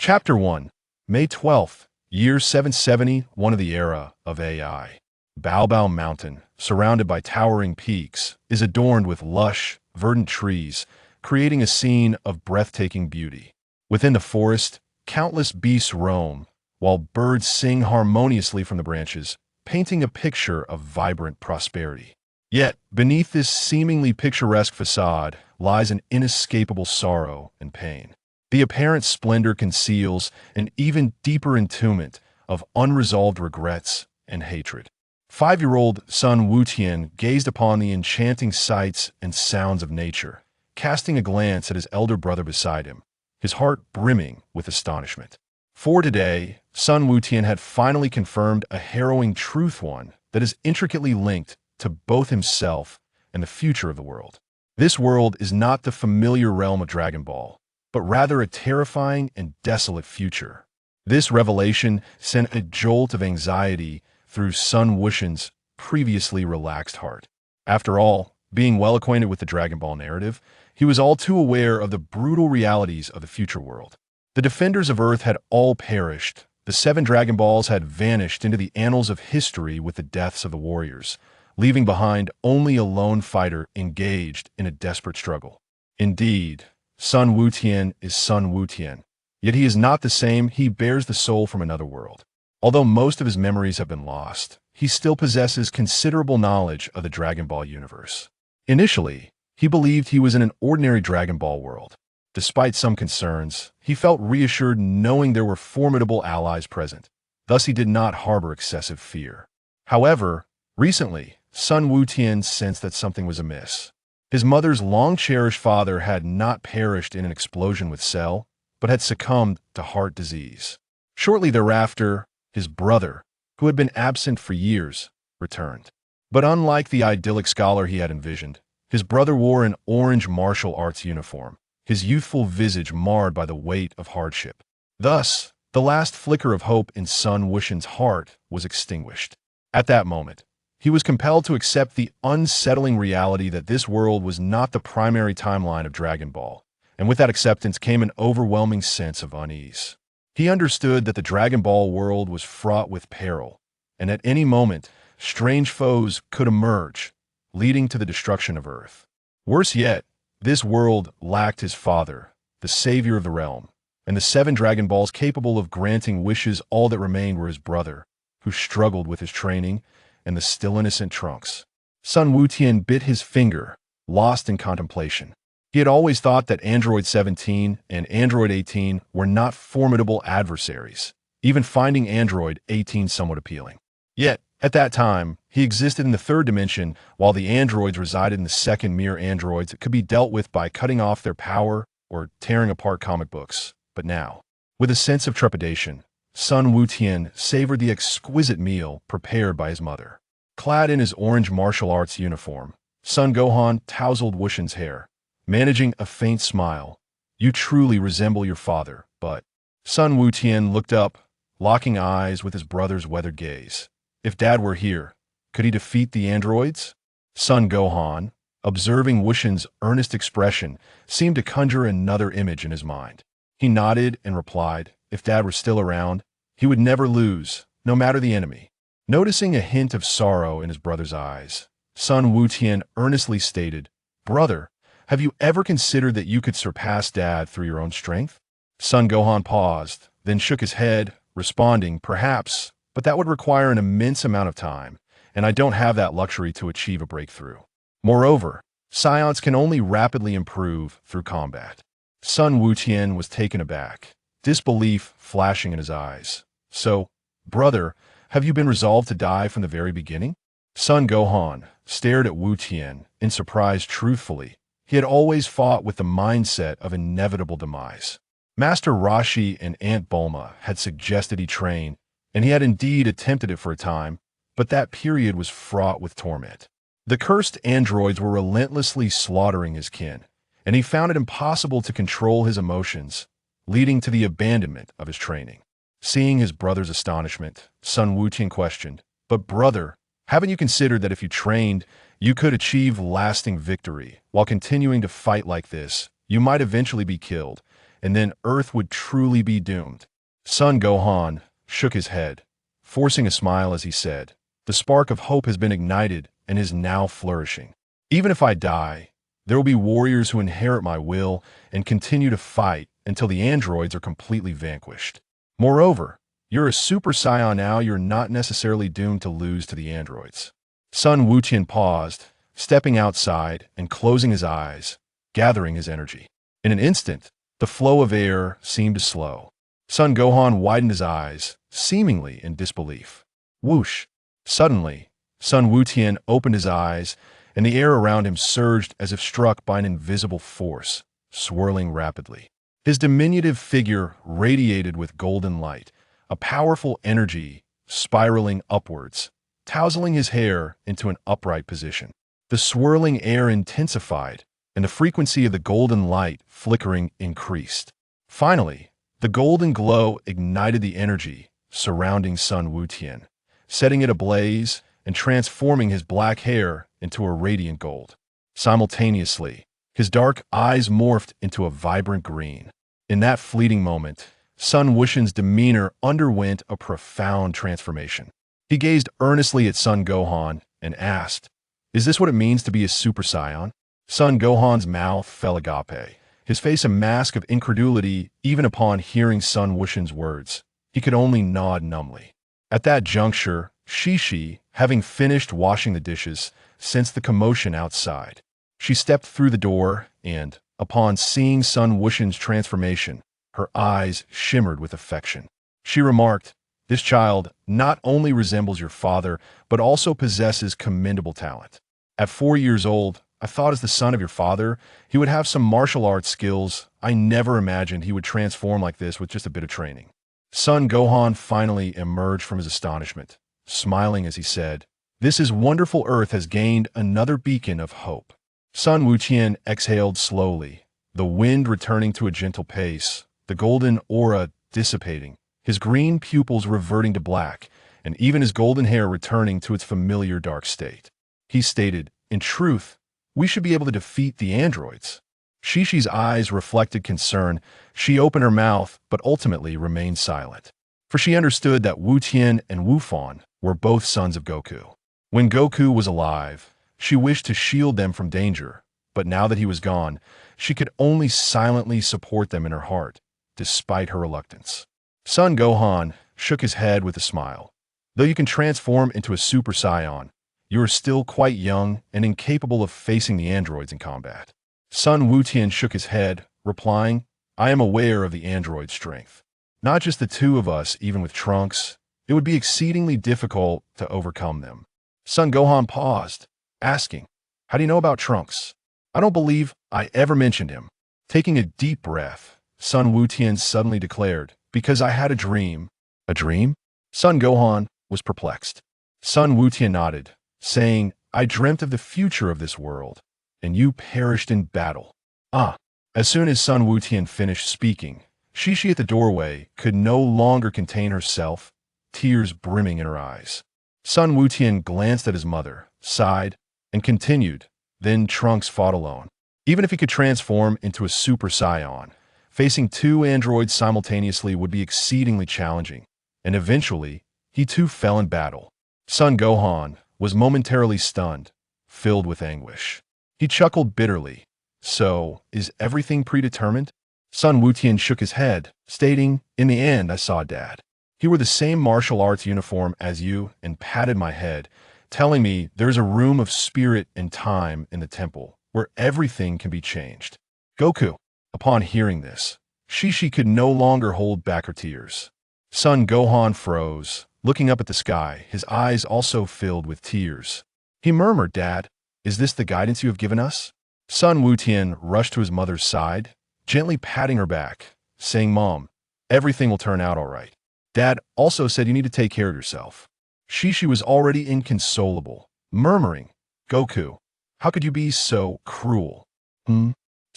Chapter 1, May 12th, Year 770, one of the era of AI. Baozi Mountain, surrounded by towering peaks, is adorned with lush, verdant trees, creating a scene of breathtaking beauty. Within the forest, countless beasts roam, while birds sing harmoniously from the branches, painting a picture of vibrant prosperity. Yet, beneath this seemingly picturesque facade lies an inescapable sorrow and pain. The apparent splendor conceals an even deeper entombment of unresolved regrets and hatred. 5-year-old Sun Gohan gazed upon the enchanting sights and sounds of nature, casting a glance at his elder brother beside him, his heart brimming with astonishment. For today, Sun Gohan had finally confirmed a harrowing truth, one that is intricately linked to both himself and the future of the world. This world is not the familiar realm of Dragon Ball, but rather a terrifying and desolate future. This revelation sent a jolt of anxiety through Sun Gohan's previously relaxed heart. After all, being well acquainted with the Dragon Ball narrative, he was all too aware of the brutal realities of the future world. The defenders of Earth had all perished. The 7 Dragon Balls had vanished into the annals of history with the deaths of the warriors, leaving behind only a lone fighter engaged in a desperate struggle. Indeed, Sun Gohan is Sun Gohan, yet he is not the same. He bears the soul from another world. Although most of his memories have been lost, he still possesses considerable knowledge of the Dragon Ball universe. Initially, he believed he was in an ordinary Dragon Ball world. Despite some concerns, he felt reassured knowing there were formidable allies present. Thus, he did not harbor excessive fear. However, recently, Sun Gohan sensed that something was amiss. His mother's long-cherished father had not perished in an explosion with Cell, but had succumbed to heart disease. Shortly thereafter, his brother, who had been absent for years, returned. But unlike the idyllic scholar he had envisioned, his brother wore an orange martial arts uniform, his youthful visage marred by the weight of hardship. Thus, the last flicker of hope in Sun Gohan's heart was extinguished. At that moment, he was compelled to accept the unsettling reality that this world was not the primary timeline of Dragon Ball, and with that acceptance came an overwhelming sense of unease. He understood that the Dragon Ball world was fraught with peril, and at any moment, strange foes could emerge, leading to the destruction of Earth. Worse yet, this world lacked his father, the savior of the realm, and the 7 Dragon Balls capable of granting wishes. All that remained were his brother, who struggled with his training, and the still innocent Trunks. Sun Gohan bit his finger, lost in contemplation. He had always thought that Android 17 and Android 18 were not formidable adversaries, even finding Android 18 somewhat appealing. Yet, at that time, he existed in the 3rd dimension, while the androids resided in the 2nd mere androids that could be dealt with by cutting off their power or tearing apart comic books. But now, with a sense of trepidation, Sun Gohan savored the exquisite meal prepared by his mother. Clad in his orange martial arts uniform, Sun Gohan tousled Gohan's hair, managing a faint smile. "You truly resemble your father, but..." Sun Gohan looked up, locking eyes with his brother's weathered gaze. If Dad were here, could he defeat the androids? Sun Gohan, observing Gohan's earnest expression, seemed to conjure another image in his mind. He nodded and replied, if Dad were still around, he would never lose, no matter the enemy. Noticing a hint of sorrow in his brother's eyes, Sun Gohan earnestly stated, "Brother, have you ever considered that you could surpass Dad through your own strength?" Sun Gohan paused, then shook his head, responding, "Perhaps, but that would require an immense amount of time, and I don't have that luxury to achieve a breakthrough. Moreover, science can only rapidly improve through combat." Sun Gohan was taken aback, disbelief flashing in his eyes. "So, brother, have you been resolved to die from the very beginning?" Sun Gohan stared at Goten in surprise. Truthfully, he had always fought with the mindset of inevitable demise. Master Roshi and Aunt Bulma had suggested he train, and he had indeed attempted it for a time, but that period was fraught with torment. The cursed androids were relentlessly slaughtering his kin, and he found it impossible to control his emotions, leading to the abandonment of his training. Seeing his brother's astonishment, Sun Gohan questioned, "But brother, haven't you considered that if you trained, you could achieve lasting victory? While continuing to fight like this, you might eventually be killed, and then Earth would truly be doomed. Son Gohan shook his head, forcing a smile as he said, "The spark of hope has been ignited and is now flourishing. Even if I die, there will be warriors who inherit my will and continue to fight until the androids are completely vanquished. Moreover, you're a Super Saiyan now, you're not necessarily doomed to lose to the androids." Sun Wutian paused, stepping outside and closing his eyes, gathering his energy. In an instant, the flow of air seemed to slow. Son Gohan widened his eyes, seemingly in disbelief. Whoosh! Suddenly, Sun Wutian opened his eyes, and the air around him surged as if struck by an invisible force, swirling rapidly. His diminutive figure radiated with golden light, a powerful energy spiraling upwards, tousling his hair into an upright position. The swirling air intensified, and the frequency of the golden light flickering increased. Finally, the golden glow ignited the energy surrounding Sun Wutian, setting it ablaze and transforming his black hair into a radiant gold. Simultaneously, his dark eyes morphed into a vibrant green. In that fleeting moment, Sun Wuxian's demeanor underwent a profound transformation. He gazed earnestly at Son Gohan and asked, "Is this what it means to be a Super Saiyan?" Son Gohan's mouth fell agape, his face a mask of incredulity even upon hearing Sun Wuxian's words. He could only nod numbly. At that juncture, Shishi, having finished washing the dishes, sensed the commotion outside. She stepped through the door and, upon seeing Sun Wuxian's transformation, her eyes shimmered with affection. She remarked, "This child not only resembles your father, but also possesses commendable talent. At 4 years old, I thought as the son of your father, he would have some martial arts skills. I never imagined he would transform like this with just a bit of training." Son Gohan finally emerged from his astonishment, smiling as he said, "This is wonderful. Earth has gained another beacon of hope." Sun Wutian exhaled slowly, the wind returning to a gentle pace, the golden aura dissipating, his green pupils reverting to black, and even his golden hair returning to its familiar dark state. He stated, "In truth, we should be able to defeat the androids." Shishi's eyes reflected concern. She opened her mouth, but ultimately remained silent. For she understood that Wu Tian and Wu Fan were both sons of Goku. When Goku was alive, she wished to shield them from danger, but now that he was gone, she could only silently support them in her heart, despite her reluctance. Son Gohan shook his head with a smile. "Though you can transform into a Super Saiyan, you are still quite young and incapable of facing the androids in combat." Sun Wutian shook his head, replying, "I am aware of the android's strength. Not just the two of us, even with Trunks, it would be exceedingly difficult to overcome them." Son Gohan paused, asking, "How do you know about Trunks?" "I don't believe I ever mentioned him." Taking a deep breath, Sun Wutian suddenly declared, "Because I had a dream." "A dream?" Son Gohan was perplexed. Sun Wutian nodded, saying, "I dreamt of the future of this world, and you perished in battle." Ah! As soon as Sun Wutian finished speaking, Shishi at the doorway could no longer contain herself, tears brimming in her eyes. Sun Wutian glanced at his mother, sighed, and continued, "Then Trunks fought alone. Even if he could transform into a Super Saiyan, facing two androids simultaneously would be exceedingly challenging, and eventually, he too fell in battle." Son Gohan was momentarily stunned, filled with anguish. He chuckled bitterly. "So, is everything predetermined?" Sun Wutian shook his head, stating, "In the end, I saw Dad. He wore the same martial arts uniform as you and patted my head, telling me there's a room of spirit and time in the temple where everything can be changed." Goku. Upon hearing this, Shishi could no longer hold back her tears. Son Gohan froze, looking up at the sky, his eyes also filled with tears. He murmured, "Dad, is this the guidance you have given us?" Sun Wutian rushed to his mother's side, gently patting her back, saying, "Mom, everything will turn out all right. Dad also said you need to take care of yourself." Shishi was already inconsolable, murmuring, "Goku, how could you be so cruel?"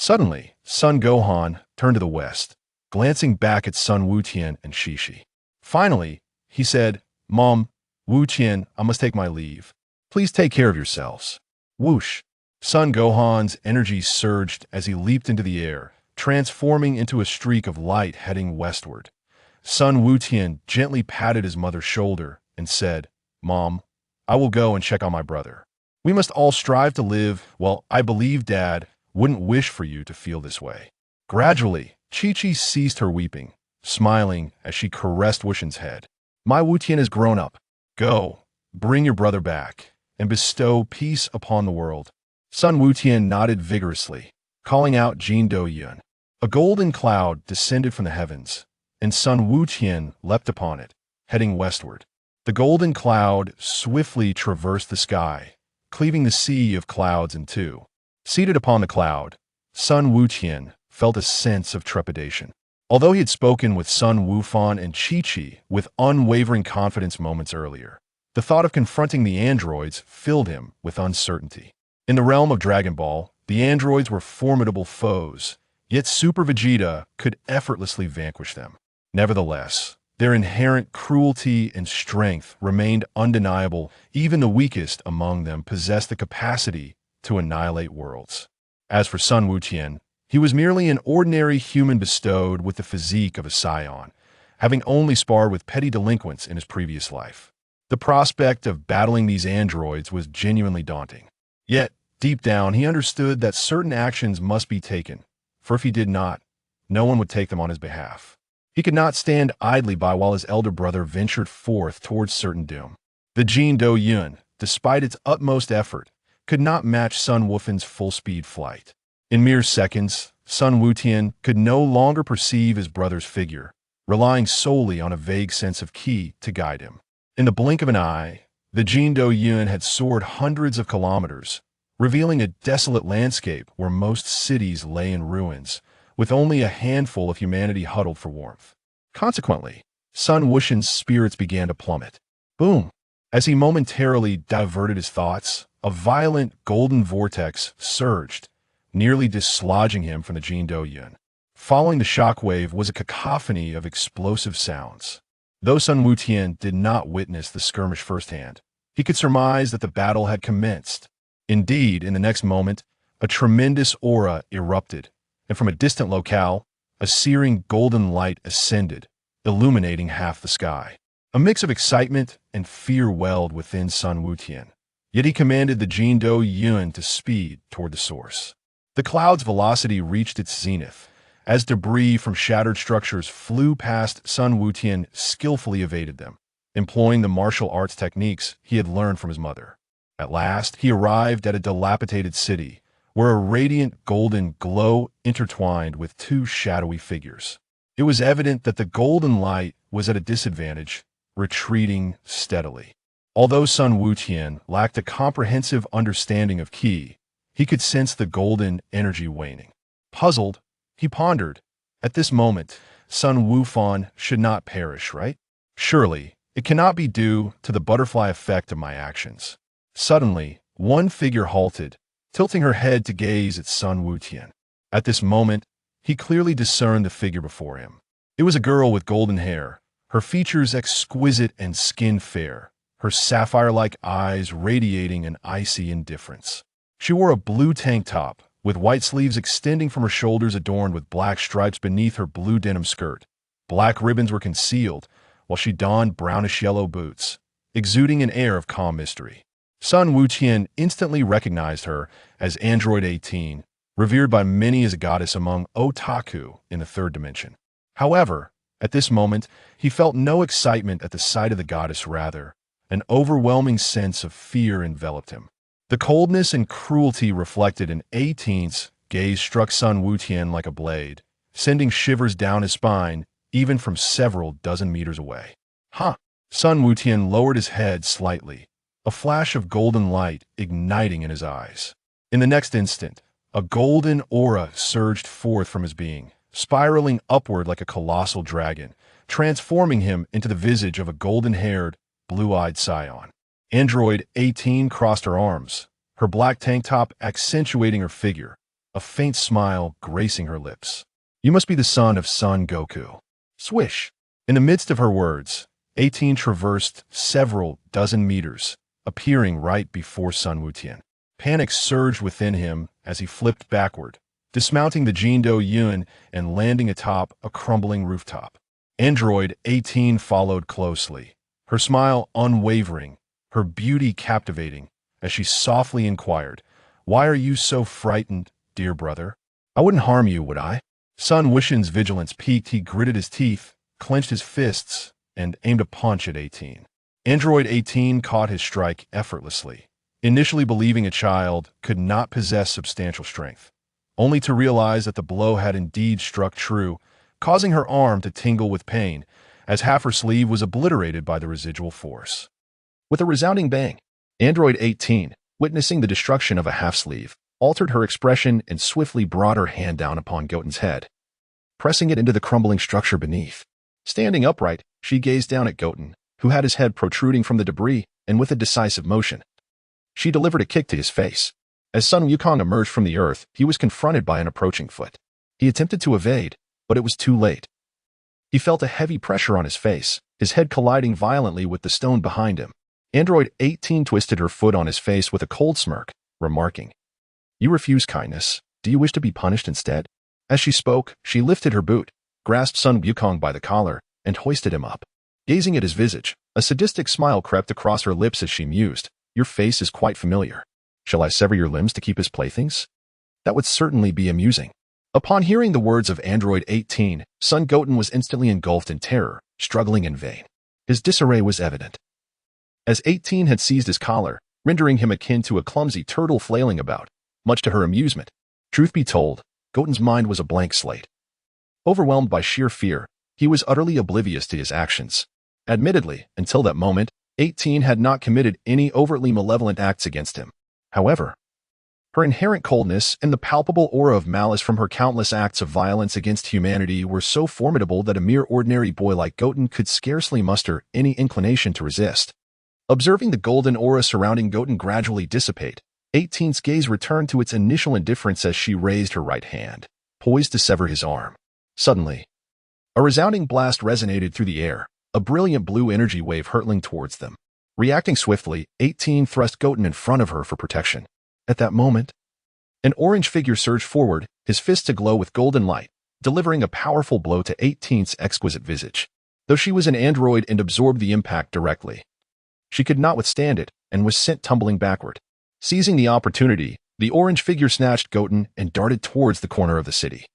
Suddenly, Son Gohan turned to the west, glancing back at Sun Wutian and Shishi. Finally, he said, "Mom, Wu Tian, I must take my leave. Please take care of yourselves." Whoosh! Son Gohan's energy surged as he leaped into the air, transforming into a streak of light heading westward. Sun Wutian gently patted his mother's shoulder and said, "Mom, I will go and check on my brother. We must all strive to live. Well, I believe Dad wouldn't wish for you to feel this way." Gradually, Chi-Chi ceased her weeping, smiling as she caressed Wuxian's head. "My Wutian has grown up. Go, bring your brother back, and bestow peace upon the world." Sun Wutian nodded vigorously, calling out Jin Do-yun. A golden cloud descended from the heavens, and Sun Wutian leapt upon it, heading westward. The golden cloud swiftly traversed the sky, cleaving the sea of clouds in two. Seated upon the cloud, Sun Wutian felt a sense of trepidation. Although he had spoken with Sun Wufan and Chi-Chi with unwavering confidence moments earlier, the thought of confronting the androids filled him with uncertainty. In the realm of Dragon Ball, the androids were formidable foes, yet Super Vegeta could effortlessly vanquish them. Nevertheless, their inherent cruelty and strength remained undeniable. Even the weakest among them possessed the capacity to annihilate worlds. As for Sun Wutian, he was merely an ordinary human bestowed with the physique of a scion, having only sparred with petty delinquents in his previous life. The prospect of battling these androids was genuinely daunting. Yet, deep down, he understood that certain actions must be taken, for if he did not, no one would take them on his behalf. He could not stand idly by while his elder brother ventured forth towards certain doom. The Jin Do-yun, despite its utmost effort, could not match Sun Wufan's full-speed flight. In mere seconds, Sun Wutian could no longer perceive his brother's figure, relying solely on a vague sense of ki to guide him. In the blink of an eye, the Jin Do-yun had soared hundreds of kilometers, revealing a desolate landscape where most cities lay in ruins, with only a handful of humanity huddled for warmth. Consequently, Sun Wuxian's spirits began to plummet. Boom! As he momentarily diverted his thoughts, a violent golden vortex surged, nearly dislodging him from the Jin Do-yun. Following the shockwave was a cacophony of explosive sounds. Though Sun Wutian did not witness the skirmish firsthand, he could surmise that the battle had commenced. Indeed, in the next moment, a tremendous aura erupted, and from a distant locale, a searing golden light ascended, illuminating half the sky. A mix of excitement and fear welled within Sun Wutian, yet he commanded the Jin Do-yun to speed toward the source. The cloud's velocity reached its zenith. As debris from shattered structures flew past, Sun Wutian skillfully evaded them, employing the martial arts techniques he had learned from his mother. At last, he arrived at a dilapidated city, where a radiant golden glow intertwined with two shadowy figures. It was evident that the golden light was at a disadvantage, retreating steadily. Although Sun Wutian lacked a comprehensive understanding of ki, he could sense the golden energy waning. Puzzled, he pondered, at this moment, Sun Wufan should not perish, right? Surely, it cannot be due to the butterfly effect of my actions. Suddenly, one figure halted, tilting her head to gaze at Sun Wutian. At this moment, he clearly discerned the figure before him. It was a girl with golden hair, her features exquisite and skin fair, her sapphire-like eyes radiating an icy indifference. She wore a blue tank top, with white sleeves extending from her shoulders adorned with black stripes beneath her blue denim skirt. Black ribbons were concealed, while she donned brownish-yellow boots, exuding an air of calm mystery. Sun Wutian instantly recognized her as Android 18, revered by many as a goddess among otaku in the third dimension. However, at this moment, he felt no excitement at the sight of the goddess. Rather, an overwhelming sense of fear enveloped him. The coldness and cruelty reflected in 18's gaze struck Sun Wutian like a blade, sending shivers down his spine, even from several dozen meters away. Huh! Sun Wutian lowered his head slightly, a flash of golden light igniting in his eyes. In the next instant, a golden aura surged forth from his being, spiraling upward like a colossal dragon, transforming him into the visage of a golden-haired, blue-eyed scion. Android 18 crossed her arms, her black tank top accentuating her figure, a faint smile gracing her lips. "You must be the son of Son Goku." Swish! In the midst of her words, 18 traversed several dozen meters, appearing right before Sun Wutian. Panic surged within him as he flipped backward, dismounting the Jindo Yun and landing atop a crumbling rooftop. Android 18 followed closely, her smile unwavering, her beauty captivating, as she softly inquired, "Why are you so frightened, dear brother? I wouldn't harm you, would I?" Sun Wuxian's vigilance peaked. He gritted his teeth, clenched his fists, and aimed a punch at 18. Android 18 caught his strike effortlessly, initially believing a child could not possess substantial strength, only to realize that the blow had indeed struck true, causing her arm to tingle with pain as half her sleeve was obliterated by the residual force. With a resounding bang, Android 18, witnessing the destruction of a half-sleeve, altered her expression and swiftly brought her hand down upon Goten's head, pressing it into the crumbling structure beneath. Standing upright, she gazed down at Goten, who had his head protruding from the debris, and with a decisive motion, she delivered a kick to his face. As Sun Wukong emerged from the earth, he was confronted by an approaching foot. He attempted to evade, but it was too late. He felt a heavy pressure on his face, his head colliding violently with the stone behind him. Android 18 twisted her foot on his face with a cold smirk, remarking, "You refuse kindness. Do you wish to be punished instead?" As she spoke, she lifted her boot, grasped Sun Wukong by the collar, and hoisted him up. Gazing at his visage, a sadistic smile crept across her lips as she mused, "Your face is quite familiar. Shall I sever your limbs to keep his playthings? That would certainly be amusing." Upon hearing the words of Android 18, Sun Goten was instantly engulfed in terror, struggling in vain. His disarray was evident, as 18 had seized his collar, rendering him akin to a clumsy turtle flailing about, much to her amusement. Truth be told, Goten's mind was a blank slate. Overwhelmed by sheer fear, he was utterly oblivious to his actions. Admittedly, until that moment, 18 had not committed any overtly malevolent acts against him. However, her inherent coldness and the palpable aura of malice from her countless acts of violence against humanity were so formidable that a mere ordinary boy like Goten could scarcely muster any inclination to resist. Observing the golden aura surrounding Goten gradually dissipate, 18's gaze returned to its initial indifference as she raised her right hand, poised to sever his arm. Suddenly, a resounding blast resonated through the air, a brilliant blue energy wave hurtling towards them. Reacting swiftly, 18 thrust Goten in front of her for protection. At that moment, an orange figure surged forward, his fists aglow with golden light, delivering a powerful blow to 18's exquisite visage. Though she was an android and absorbed the impact directly, she could not withstand it and was sent tumbling backward. Seizing the opportunity, the orange figure snatched Goten and darted towards the corner of the city,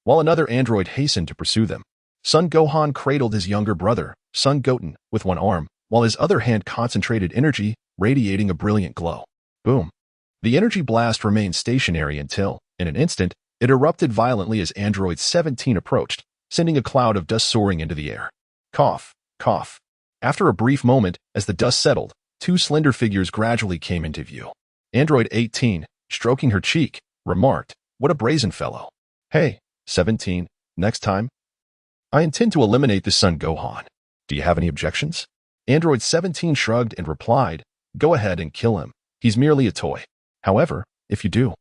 while another android hastened to pursue them. Sun Gohan cradled his younger brother, Sun Goten, with one arm, while his other hand concentrated energy, radiating a brilliant glow. Boom. The energy blast remained stationary until, in an instant, it erupted violently as Android 17 approached, sending a cloud of dust soaring into the air. Cough, cough. After a brief moment, as the dust settled, two slender figures gradually came into view. Android 18, stroking her cheek, remarked, "What a brazen fellow. Hey, 17, next time, I intend to eliminate the Sun Gohan. Do you have any objections?" Android 17 shrugged and replied, "Go ahead and kill him. He's merely a toy. However, if you do,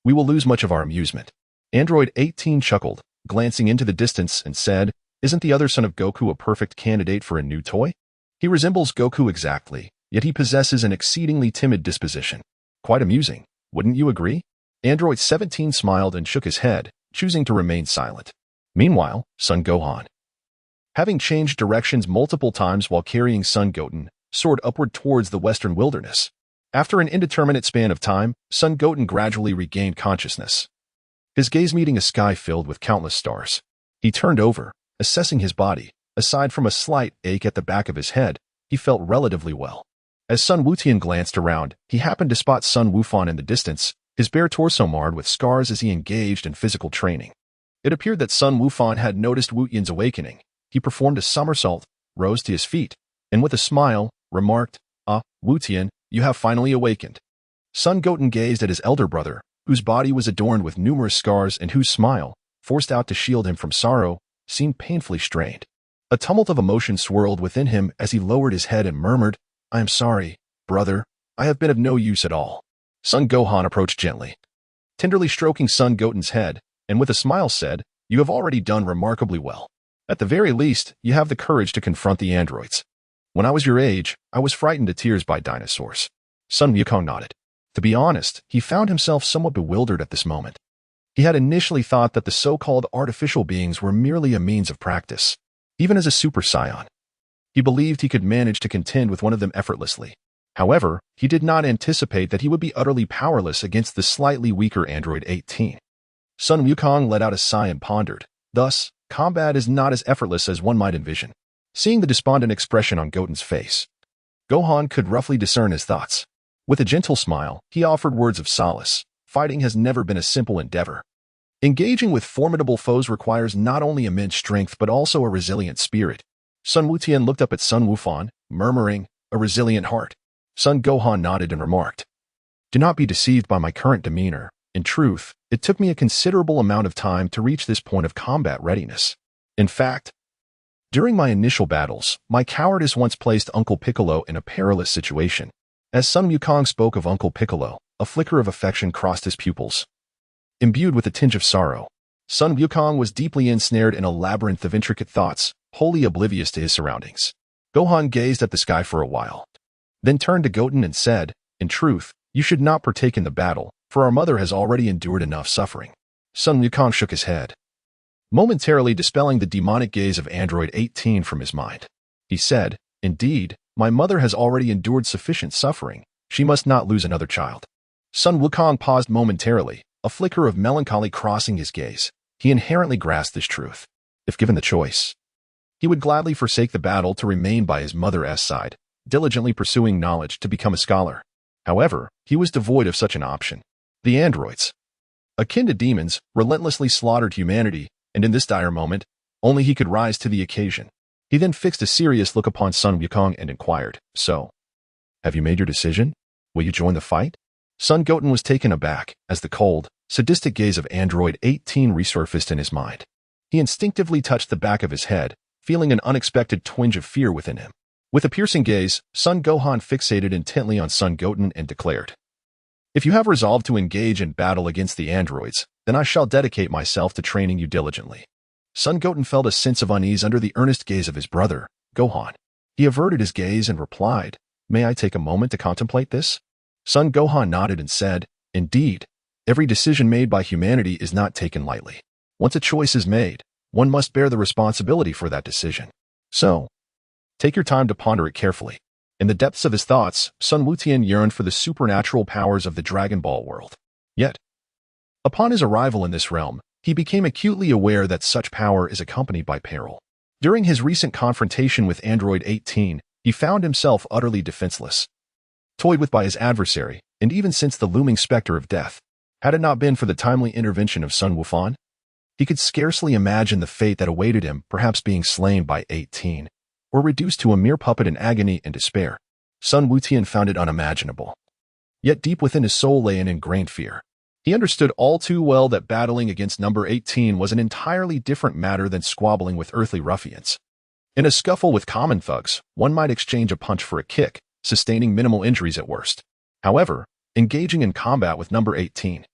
we will lose much of our amusement." Android 18 chuckled, glancing into the distance, and said, "Isn't the other son of Goku a perfect candidate for a new toy? He resembles Goku exactly, yet he possesses an exceedingly timid disposition. Quite amusing, wouldn't you agree?" Android 17 smiled and shook his head, choosing to remain silent. Meanwhile, Sun Gohan, having changed directions multiple times while carrying Sun Goten, soared upward towards the western wilderness. After an indeterminate span of time, Sun Goten gradually regained consciousness, his gaze meeting a sky filled with countless stars. He turned over, assessing his body. Aside from a slight ache at the back of his head, he felt relatively well. As Sun Wutian glanced around, he happened to spot Sun Wufan in the distance, his bare torso marred with scars as he engaged in physical training. It appeared that Sun Wufan had noticed Wutian's awakening. He performed a somersault, rose to his feet, and with a smile, remarked, "Ah, Wutian, you have finally awakened." Sun Goten gazed at his elder brother, whose body was adorned with numerous scars and whose smile, forced out to shield him from sorrow, seemed painfully strained. A tumult of emotion swirled within him as he lowered his head and murmured, "I am sorry, brother. I have been of no use at all." Sun Gohan approached gently, tenderly stroking Sun Goten's head, and with a smile said, "You have already done remarkably well. At the very least, you have the courage to confront the androids. When I was your age, I was frightened to tears by dinosaurs." Sun Wukong nodded. To be honest, he found himself somewhat bewildered at this moment. He had initially thought that the so-called artificial beings were merely a means of practice. Even as a Super Saiyan, he believed he could manage to contend with one of them effortlessly. However, he did not anticipate that he would be utterly powerless against the slightly weaker Android 18. Sun Wukong let out a sigh and pondered. Thus, combat is not as effortless as one might envision. Seeing the despondent expression on Goten's face, Gohan could roughly discern his thoughts. With a gentle smile, he offered words of solace. Fighting has never been a simple endeavor. Engaging with formidable foes requires not only immense strength but also a resilient spirit. Sun Wutian looked up at Sun Wufan, murmuring, "A resilient heart." Sun Gohan nodded and remarked, "Do not be deceived by my current demeanor. In truth, it took me a considerable amount of time to reach this point of combat readiness. In fact, during my initial battles, my cowardice once placed Uncle Piccolo in a perilous situation." As Sun Wukong spoke of Uncle Piccolo, a flicker of affection crossed his pupils. Imbued with a tinge of sorrow, Sun Wukong was deeply ensnared in a labyrinth of intricate thoughts, wholly oblivious to his surroundings. Gohan gazed at the sky for a while, then turned to Goten and said, "In truth, you should not partake in the battle, for our mother has already endured enough suffering." Sun Wukong shook his head, momentarily dispelling the demonic gaze of Android 18 from his mind. He said, "Indeed, my mother has already endured sufficient suffering. She must not lose another child." Sun Wukong paused momentarily, a flicker of melancholy crossing his gaze. He inherently grasped this truth. If given the choice, he would gladly forsake the battle to remain by his mother's side, diligently pursuing knowledge to become a scholar. However, he was devoid of such an option. The androids, akin to demons, relentlessly slaughtered humanity, and in this dire moment, only he could rise to the occasion. He then fixed a serious look upon Sun Wukong and inquired, "So, have you made your decision? Will you join the fight?" Sun Goten was taken aback as the cold, sadistic gaze of Android 18 resurfaced in his mind. He instinctively touched the back of his head, feeling an unexpected twinge of fear within him. With a piercing gaze, Sun Gohan fixated intently on Sun Goten and declared, "If you have resolved to engage in battle against the androids, then I shall dedicate myself to training you diligently." Sun Goten felt a sense of unease under the earnest gaze of his brother, Gohan. He averted his gaze and replied, "May I take a moment to contemplate this?" Sun Gohan nodded and said, "Indeed, every decision made by humanity is not taken lightly. Once a choice is made, one must bear the responsibility for that decision. So, take your time to ponder it carefully." In the depths of his thoughts, Sun Wutian yearned for the supernatural powers of the Dragon Ball world. Yet, upon his arrival in this realm, he became acutely aware that such power is accompanied by peril. During his recent confrontation with Android 18, he found himself utterly defenseless, toyed with by his adversary, and even since the looming specter of death. Had it not been for the timely intervention of Sun Wufan, he could scarcely imagine the fate that awaited him, perhaps being slain by 18, or reduced to a mere puppet in agony and despair. Sun Wutian found it unimaginable. Yet deep within his soul lay an ingrained fear. He understood all too well that battling against number 18 was an entirely different matter than squabbling with earthly ruffians. In a scuffle with common thugs, one might exchange a punch for a kick, sustaining minimal injuries at worst. However, engaging in combat with number 18,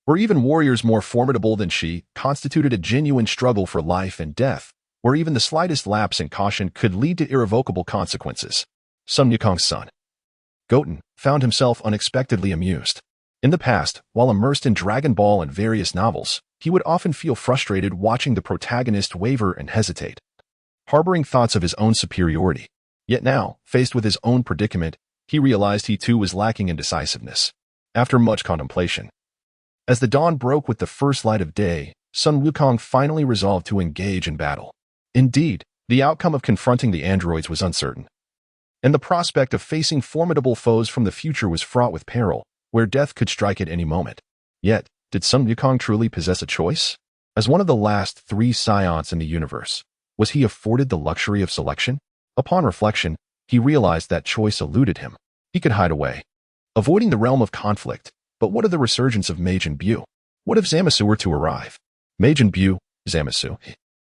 or even warriors more formidable than she, constituted a genuine struggle for life and death, where even the slightest lapse in caution could lead to irrevocable consequences. Sun Wukong's son, Goten, found himself unexpectedly amused. In the past, while immersed in Dragon Ball and various novels, he would often feel frustrated watching the protagonist waver and hesitate, harboring thoughts of his own superiority. Yet now, faced with his own predicament, he realized he too was lacking in decisiveness. After much contemplation, as the dawn broke with the first light of day, Sun Wukong finally resolved to engage in battle. Indeed, the outcome of confronting the androids was uncertain, and the prospect of facing formidable foes from the future was fraught with peril, where death could strike at any moment. Yet, did Sun Wukong truly possess a choice? As one of the last 3 Saiyans in the universe, was he afforded the luxury of selection? Upon reflection, he realized that choice eluded him. He could hide away, avoiding the realm of conflict. But what of the resurgence of Majin Buu? What if Zamasu were to arrive? Majin Buu, Zamasu,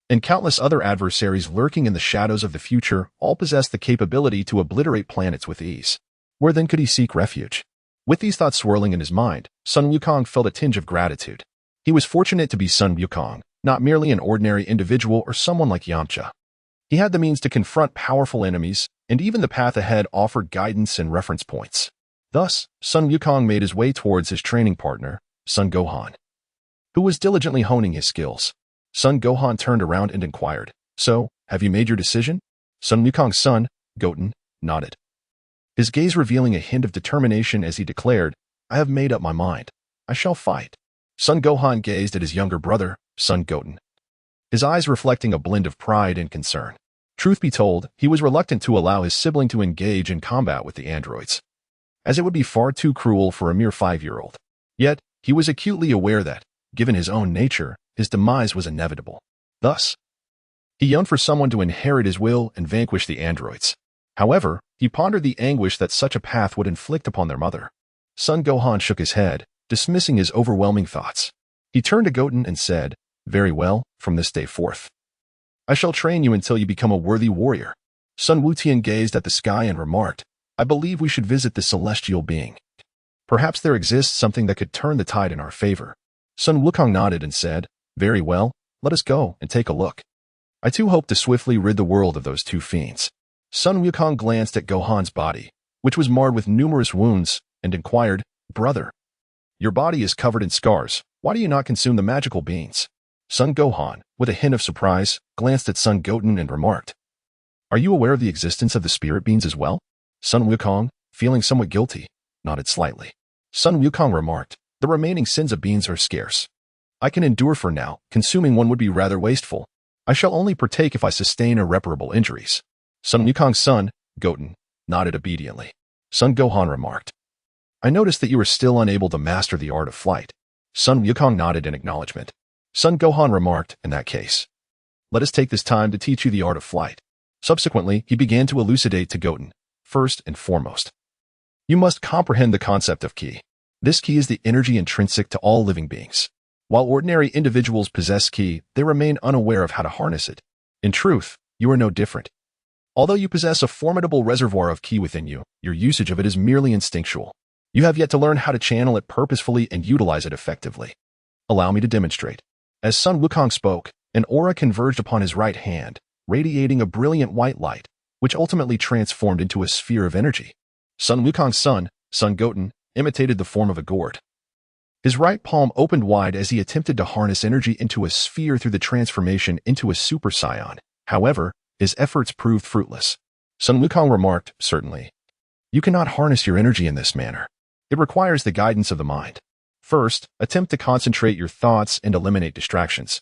and countless other adversaries lurking in the shadows of the future all possessed the capability to obliterate planets with ease. Where then could he seek refuge? With these thoughts swirling in his mind, Sun Wukong felt a tinge of gratitude. He was fortunate to be Sun Wukong, not merely an ordinary individual or someone like Yamcha. He had the means to confront powerful enemies, and even the path ahead offered guidance and reference points. Thus, Sun Wukong made his way towards his training partner, Sun Gohan. who was diligently honing his skills. Sun Gohan turned around and inquired, "So, have you made your decision?" Sun Wukong's son, Goten, nodded, his gaze revealing a hint of determination as he declared, "I have made up my mind. I shall fight." Sun Gohan gazed at his younger brother, Sun Goten, his eyes reflecting a blend of pride and concern. Truth be told, he was reluctant to allow his sibling to engage in combat with the androids, as it would be far too cruel for a mere 5-year-old. Yet, he was acutely aware that, given his own nature, his demise was inevitable. Thus, he yearned for someone to inherit his will and vanquish the androids. However, he pondered the anguish that such a path would inflict upon their mother. Sun Gohan shook his head, dismissing his overwhelming thoughts. He turned to Goten and said, "Very well, from this day forth, I shall train you until you become a worthy warrior." Sun Wutian gazed at the sky and remarked, "I believe we should visit this celestial being. Perhaps there exists something that could turn the tide in our favor." Sun Wukong nodded and said, "Very well, let us go and take a look. I too hope to swiftly rid the world of those two fiends." Sun Wukong glanced at Gohan's body, which was marred with numerous wounds, and inquired, "Brother, your body is covered in scars. Why do you not consume the magical beans?" Sun Gohan, with a hint of surprise, glanced at Sun Goten and remarked, "Are you aware of the existence of the spirit beans as well?" Sun Wukong, feeling somewhat guilty, nodded slightly. Sun Wukong remarked, "The remaining sins of beans are scarce. I can endure for now. Consuming one would be rather wasteful. I shall only partake if I sustain irreparable injuries." Sun Wukong's son, Goten, nodded obediently. Sun Gohan remarked, "I noticed that you were still unable to master the art of flight." Sun Wukong nodded in acknowledgement. Sun Gohan remarked, "In that case, let us take this time to teach you the art of flight." Subsequently, he began to elucidate to Goten, "First and foremost, you must comprehend the concept of ki. This ki is the energy intrinsic to all living beings. While ordinary individuals possess ki, they remain unaware of how to harness it. In truth, you are no different. Although you possess a formidable reservoir of ki within you, your usage of it is merely instinctual. You have yet to learn how to channel it purposefully and utilize it effectively. Allow me to demonstrate." As Sun Wukong spoke, an aura converged upon his right hand, radiating a brilliant white light, which ultimately transformed into a sphere of energy. Sun Wukong's son, Sun Goten, imitated the form of a gourd. His right palm opened wide as he attempted to harness energy into a sphere through the transformation into a super scion. However, his efforts proved fruitless. Sun Wukong remarked, "Certainly, you cannot harness your energy in this manner. It requires the guidance of the mind. First, attempt to concentrate your thoughts and eliminate distractions.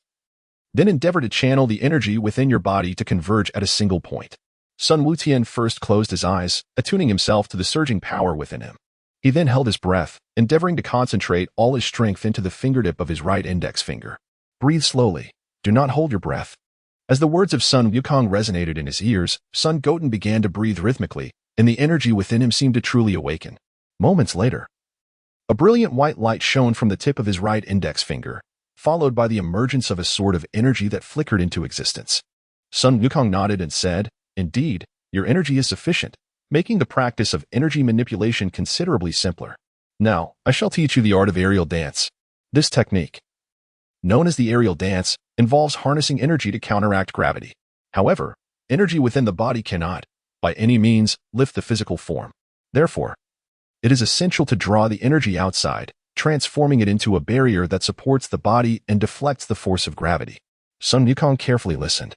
Then endeavor to channel the energy within your body to converge at a single point." Sun Wutian first closed his eyes, attuning himself to the surging power within him. He then held his breath, endeavoring to concentrate all his strength into the fingertip of his right index finger. "Breathe slowly. Do not hold your breath." As the words of Sun Wukong resonated in his ears, Sun Goten began to breathe rhythmically, and the energy within him seemed to truly awaken. Moments later, a brilliant white light shone from the tip of his right index finger, followed by the emergence of a sword of energy that flickered into existence. Sun Wukong nodded and said, "Indeed, your energy is sufficient, making the practice of energy manipulation considerably simpler. Now, I shall teach you the art of aerial dance. This technique, known as the aerial dance, involves harnessing energy to counteract gravity. However, energy within the body cannot, by any means, lift the physical form. Therefore, it is essential to draw the energy outside, transforming it into a barrier that supports the body and deflects the force of gravity." Sun Wukong carefully listened.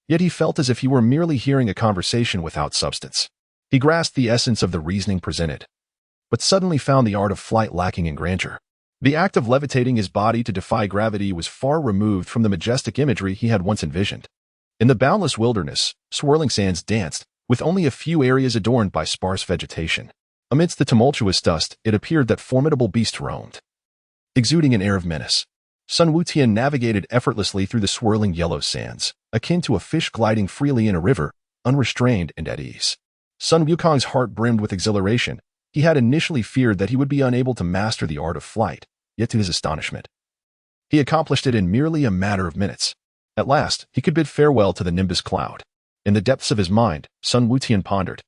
Yet he felt as if he were merely hearing a conversation without substance. He grasped the essence of the reasoning presented, but suddenly found the art of flight lacking in grandeur. The act of levitating his body to defy gravity was far removed from the majestic imagery he had once envisioned. In the boundless wilderness, swirling sands danced, with only a few areas adorned by sparse vegetation. Amidst the tumultuous dust, it appeared that formidable beasts roamed, exuding an air of menace. Sun Wutian navigated effortlessly through the swirling yellow sands, akin to a fish gliding freely in a river, unrestrained and at ease. Sun Wukong's heart brimmed with exhilaration. He had initially feared that he would be unable to master the art of flight, yet to his astonishment, he accomplished it in merely a matter of minutes. At last, he could bid farewell to the nimbus cloud. In the depths of his mind, Sun Wutian pondered.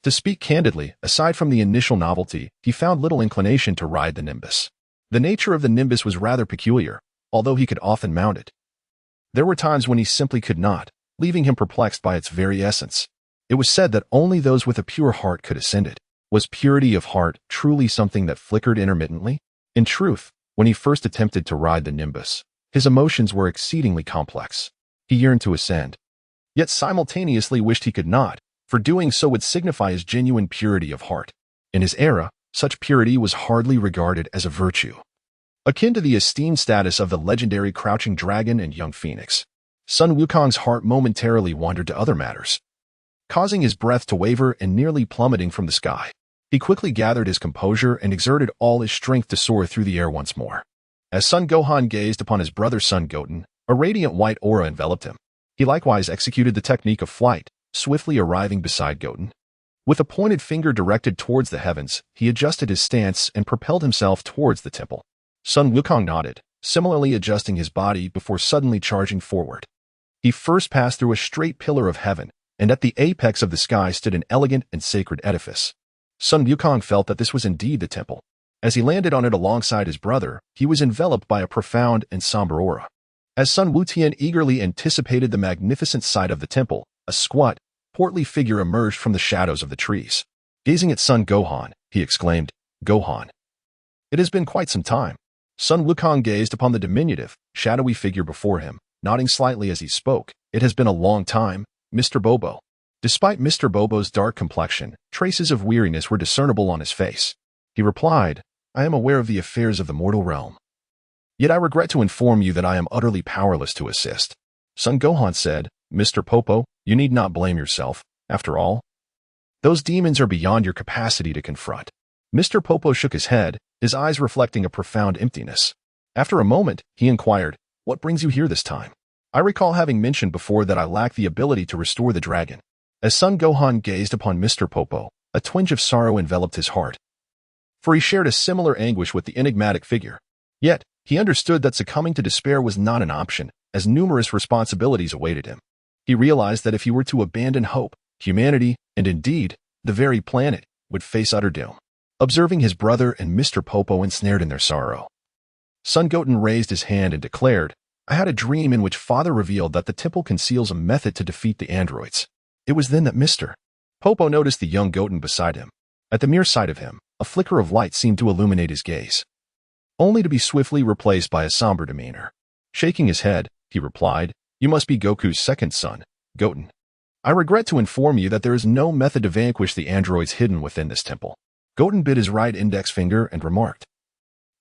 To speak candidly, aside from the initial novelty, he found little inclination to ride the nimbus. The nature of the nimbus was rather peculiar, although he could often mount it. There were times when he simply could not, leaving him perplexed by its very essence. It was said that only those with a pure heart could ascend it. Was purity of heart truly something that flickered intermittently? In truth, When he first attempted to ride the Nimbus, his emotions were exceedingly complex. He yearned to ascend, yet simultaneously wished he could not, for doing so would signify his genuine purity of heart. In his era, such purity was hardly regarded as a virtue. Akin to the esteemed status of the legendary Crouching Dragon and Young Phoenix, Sun Wukong's heart momentarily wandered to other matters, causing his breath to waver and nearly plummeting from the sky. He quickly gathered his composure and exerted all his strength to soar through the air once more. As Sun Gohan gazed upon his brother son Goten, a radiant white aura enveloped him. He likewise executed the technique of flight, swiftly arriving beside Goten. With a pointed finger directed towards the heavens, he adjusted his stance and propelled himself towards the temple. Sun Wukong nodded, similarly adjusting his body before suddenly charging forward. He first passed through a straight pillar of heaven, and at the apex of the sky stood an elegant and sacred edifice. Sun Wukong felt that this was indeed the temple. As he landed on it alongside his brother, he was enveloped by a profound and somber aura. As Sun Wutian eagerly anticipated the magnificent sight of the temple, a squat, portly figure emerged from the shadows of the trees. Gazing at Sun Gohan, he exclaimed, "Gohan. It has been quite some time." Sun Wukong gazed upon the diminutive, shadowy figure before him, nodding slightly as he spoke. "It has been a long time, Mr. Bobo." Despite Mr. Bobo's dark complexion, traces of weariness were discernible on his face. He replied, "I am aware of the affairs of the mortal realm. Yet I regret to inform you that I am utterly powerless to assist." Sun Gohan said, "Mr. Popo, you need not blame yourself. After all, those demons are beyond your capacity to confront." Mr. Popo shook his head, his eyes reflecting a profound emptiness. After a moment, he inquired, "What brings you here this time?" "I recall having mentioned before that I lack the ability to restore the dragon." As Sun Gohan gazed upon Mr. Popo, a twinge of sorrow enveloped his heart, for he shared a similar anguish with the enigmatic figure. Yet, he understood that succumbing to despair was not an option, as numerous responsibilities awaited him. He realized that if he were to abandon hope, humanity, and indeed, the very planet, would face utter doom. Observing his brother and Mr. Popo ensnared in their sorrow, Sun Goten raised his hand and declared, "I had a dream in which Father revealed that the temple conceals a method to defeat the androids." It was then that Mr. Popo noticed the young Goten beside him. At the mere sight of him, a flicker of light seemed to illuminate his gaze, only to be swiftly replaced by a somber demeanor. Shaking his head, he replied, "You must be Goku's second son, Goten. I regret to inform you that there is no method to vanquish the androids hidden within this temple." Goten bit his right index finger and remarked,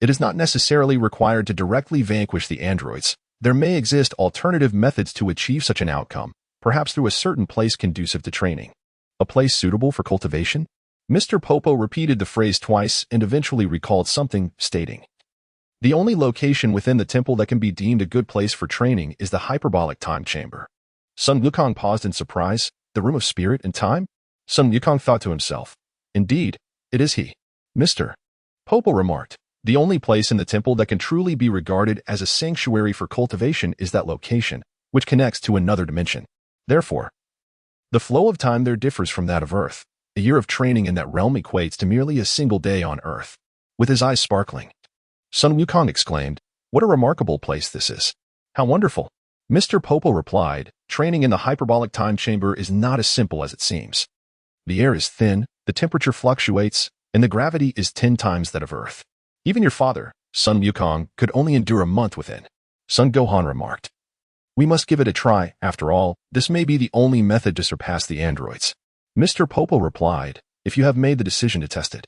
"It is not necessarily required to directly vanquish the androids. There may exist alternative methods to achieve such an outcome, perhaps through a certain place conducive to training. A place suitable for cultivation?" Mr. Popo repeated the phrase twice and eventually recalled something, stating, "The only location within the temple that can be deemed a good place for training is the hyperbolic time chamber." Sun Wukong paused in surprise. "The room of spirit and time?" Sun Wukong thought to himself, "Indeed, it is he." Mr. Popo remarked, "The only place in the temple that can truly be regarded as a sanctuary for cultivation is that location, which connects to another dimension. Therefore, the flow of time there differs from that of Earth. A year of training in that realm equates to merely a single day on Earth." With his eyes sparkling, Sun Wukong exclaimed, "What a remarkable place this is. How wonderful." Mr. Popo replied, "Training in the hyperbolic time chamber is not as simple as it seems. The air is thin, the temperature fluctuates, and the gravity is 10 times that of Earth. Even your father, Sun Wukong, could only endure a month within." Sun Gohan remarked, "We must give it a try. After all, this may be the only method to surpass the androids." Mr. Popo replied, "If you have made the decision to test it,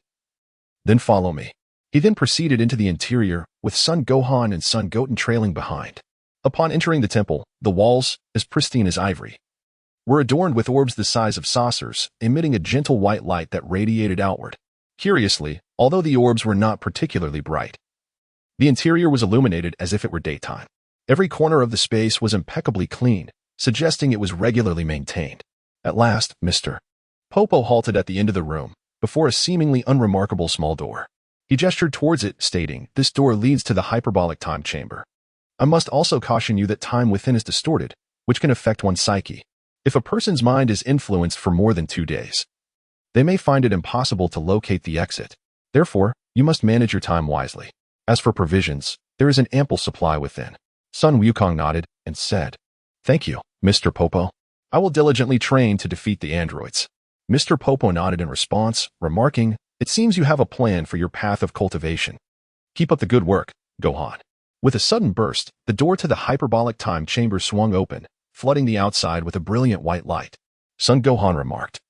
then follow me." He then proceeded into the interior, with Sun Gohan and Sun Goten trailing behind. Upon entering the temple, the walls, as pristine as ivory, were adorned with orbs the size of saucers, emitting a gentle white light that radiated outward. Curiously, although the orbs were not particularly bright, the interior was illuminated as if it were daytime. Every corner of the space was impeccably clean, suggesting it was regularly maintained. At last, Mr. Popo halted at the end of the room, before a seemingly unremarkable small door. He gestured towards it, stating, "This door leads to the hyperbolic time chamber. I must also caution you that time within is distorted, which can affect one's psyche. If a person's mind is influenced for more than 2 days, they may find it impossible to locate the exit. Therefore, you must manage your time wisely. As for provisions, there is an ample supply within." Sun Wukong nodded and said, "Thank you, Mr. Popo. I will diligently train to defeat the androids." Mr. Popo nodded in response, remarking, "It seems you have a plan for your path of cultivation. Keep up the good work, Gohan. With a sudden burst, the door to the hyperbolic time chamber swung open, flooding the outside with a brilliant white light. Son Gohan remarked.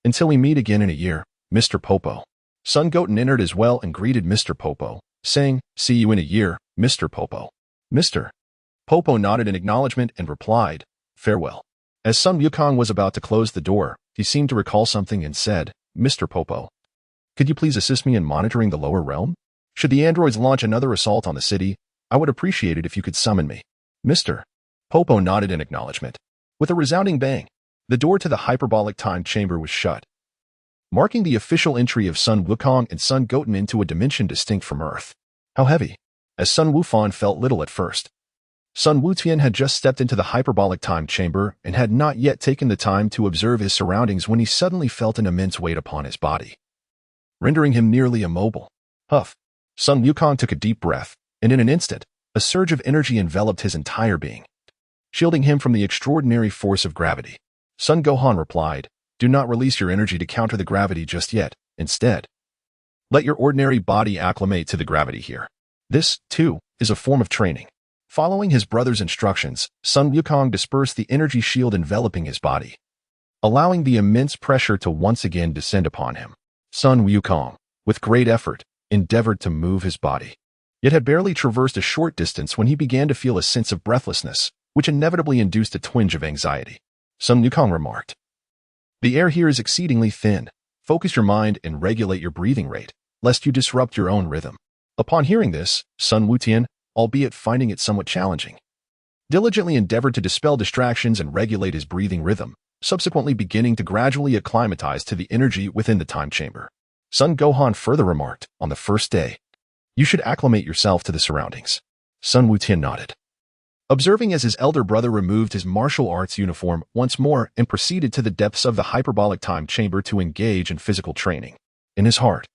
Until we meet again in a year, Mr. Popo. Son Goten entered as well and greeted Mr. Popo, saying, "See you in a year, Mr. Popo." Mr. Popo nodded in acknowledgement and replied, "Farewell." As Son Wukong was about to close the door, he seemed to recall something and said, "Mr. Popo, could you please assist me in monitoring the lower realm? Should the androids launch another assault on the city, I would appreciate it if you could summon me." Mr. Popo nodded in acknowledgement. With a resounding bang, the door to the hyperbolic time chamber was shut, marking the official entry of Son Wukong and Son Goten into a dimension distinct from Earth. How heavy! As Son Wufan felt little at first. Sun Wutian had just stepped into the hyperbolic time chamber and had not yet taken the time to observe his surroundings when he suddenly felt an immense weight upon his body, rendering him nearly immobile. Huff! Sun Wukong took a deep breath, and in an instant, a surge of energy enveloped his entire being, shielding him from the extraordinary force of gravity. Son Gohan replied, "Do not release your energy to counter the gravity just yet. Instead, let your ordinary body acclimate to the gravity here. This, too, is a form of training." Following his brother's instructions, Sun Wukong dispersed the energy shield enveloping his body, allowing the immense pressure to once again descend upon him. Sun Wukong, with great effort, endeavored to move his body, yet had barely traversed a short distance when he began to feel a sense of breathlessness, which inevitably induced a twinge of anxiety. Sun Wukong remarked, "The air here is exceedingly thin. Focus your mind and regulate your breathing rate, lest you disrupt your own rhythm." Upon hearing this, Sun Wutian, albeit finding it somewhat challenging, diligently endeavored to dispel distractions and regulate his breathing rhythm, subsequently beginning to gradually acclimatize to the energy within the time chamber. Son Gohan further remarked, "On the first day, you should acclimate yourself to the surroundings." Sun Wutian nodded, observing as his elder brother removed his martial arts uniform once more and proceeded to the depths of the hyperbolic time chamber to engage in physical training. In his heart,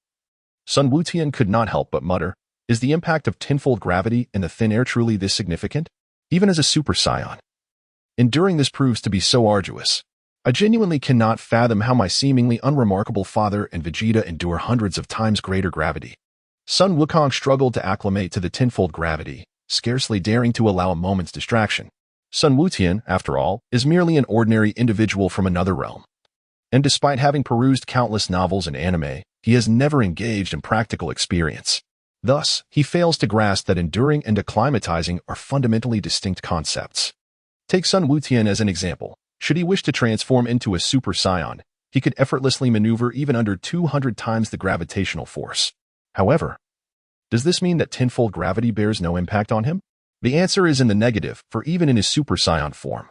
Sun Wutian could not help but mutter, "Is the impact of tenfold gravity in the thin air truly this significant? Even as a Super Saiyan, enduring this proves to be so arduous. I genuinely cannot fathom how my seemingly unremarkable father and Vegeta endure hundreds of times greater gravity." Sun Wukong struggled to acclimate to the tenfold gravity, scarcely daring to allow a moment's distraction. Sun Wutian, after all, is merely an ordinary individual from another realm. And despite having perused countless novels and anime, he has never engaged in practical experience. Thus, he fails to grasp that enduring and acclimatizing are fundamentally distinct concepts. Take Sun Wutian as an example. Should he wish to transform into a Super Saiyan, he could effortlessly maneuver even under 200 times the gravitational force. However, does this mean that tenfold gravity bears no impact on him? The answer is in the negative, for even in his Super Saiyan form,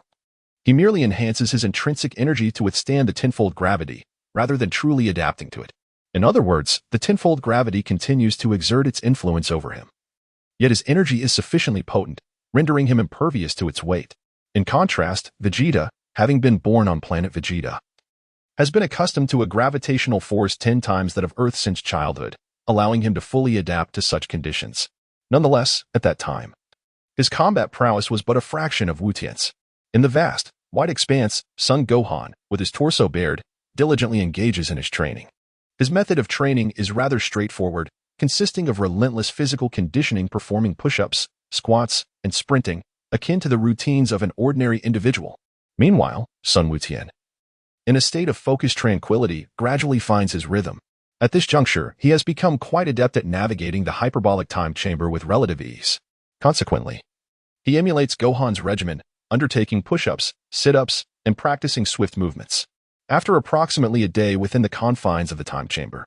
he merely enhances his intrinsic energy to withstand the tenfold gravity, rather than truly adapting to it. In other words, the tenfold gravity continues to exert its influence over him. Yet his energy is sufficiently potent, rendering him impervious to its weight. In contrast, Vegeta, having been born on planet Vegeta, has been accustomed to a gravitational force 10 times that of Earth since childhood, allowing him to fully adapt to such conditions. Nonetheless, at that time, his combat prowess was but a fraction of Wutian's. In the vast, wide expanse, Son Gohan, with his torso bared, diligently engages in his training. His method of training is rather straightforward, consisting of relentless physical conditioning performing push-ups, squats, and sprinting, akin to the routines of an ordinary individual. Meanwhile, Sun Wutian, in a state of focused tranquility, gradually finds his rhythm. At this juncture, he has become quite adept at navigating the hyperbolic time chamber with relative ease. Consequently, he emulates Gohan's regimen, undertaking push-ups, sit-ups, and practicing swift movements. After approximately a day within the confines of the time chamber,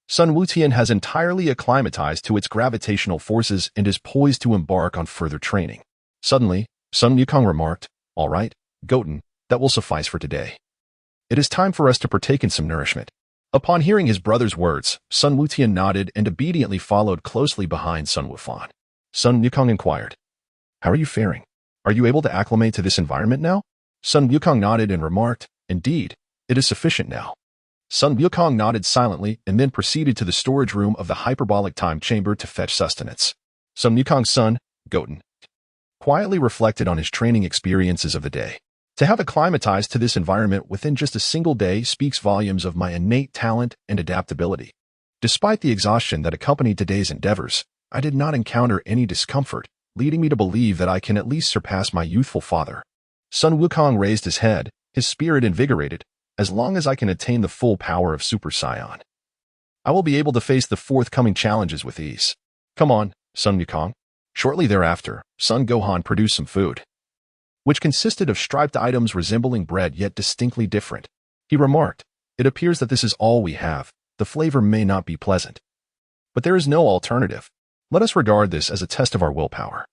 Sun Wutian has entirely acclimatized to its gravitational forces and is poised to embark on further training. Suddenly, Sun Wukong remarked, "All right, Goten, that will suffice for today. It is time for us to partake in some nourishment." Upon hearing his brother's words, Sun Wutian nodded and obediently followed closely behind Sun Wufan. Sun Wukong inquired, "How are you faring? Are you able to acclimate to this environment now?" Sun Wukong nodded and remarked, "Indeed, it is sufficient now." Sun Wukong nodded silently and then proceeded to the storage room of the hyperbolic time chamber to fetch sustenance. Sun Wukong's son, Goten, quietly reflected on his training experiences of the day. To have acclimatized to this environment within just a single day speaks volumes of my innate talent and adaptability. Despite the exhaustion that accompanied today's endeavors, I did not encounter any discomfort, leading me to believe that I can at least surpass my youthful father. Sun Wukong raised his head, his spirit invigorated. As long as I can attain the full power of Super Saiyan, I will be able to face the forthcoming challenges with ease. Come on, Sun Wukong. Shortly thereafter, Sun Gohan produced some food, which consisted of striped items resembling bread yet distinctly different. He remarked, "It appears that this is all we have. The flavor may not be pleasant, but there is no alternative. Let us regard this as a test of our willpower."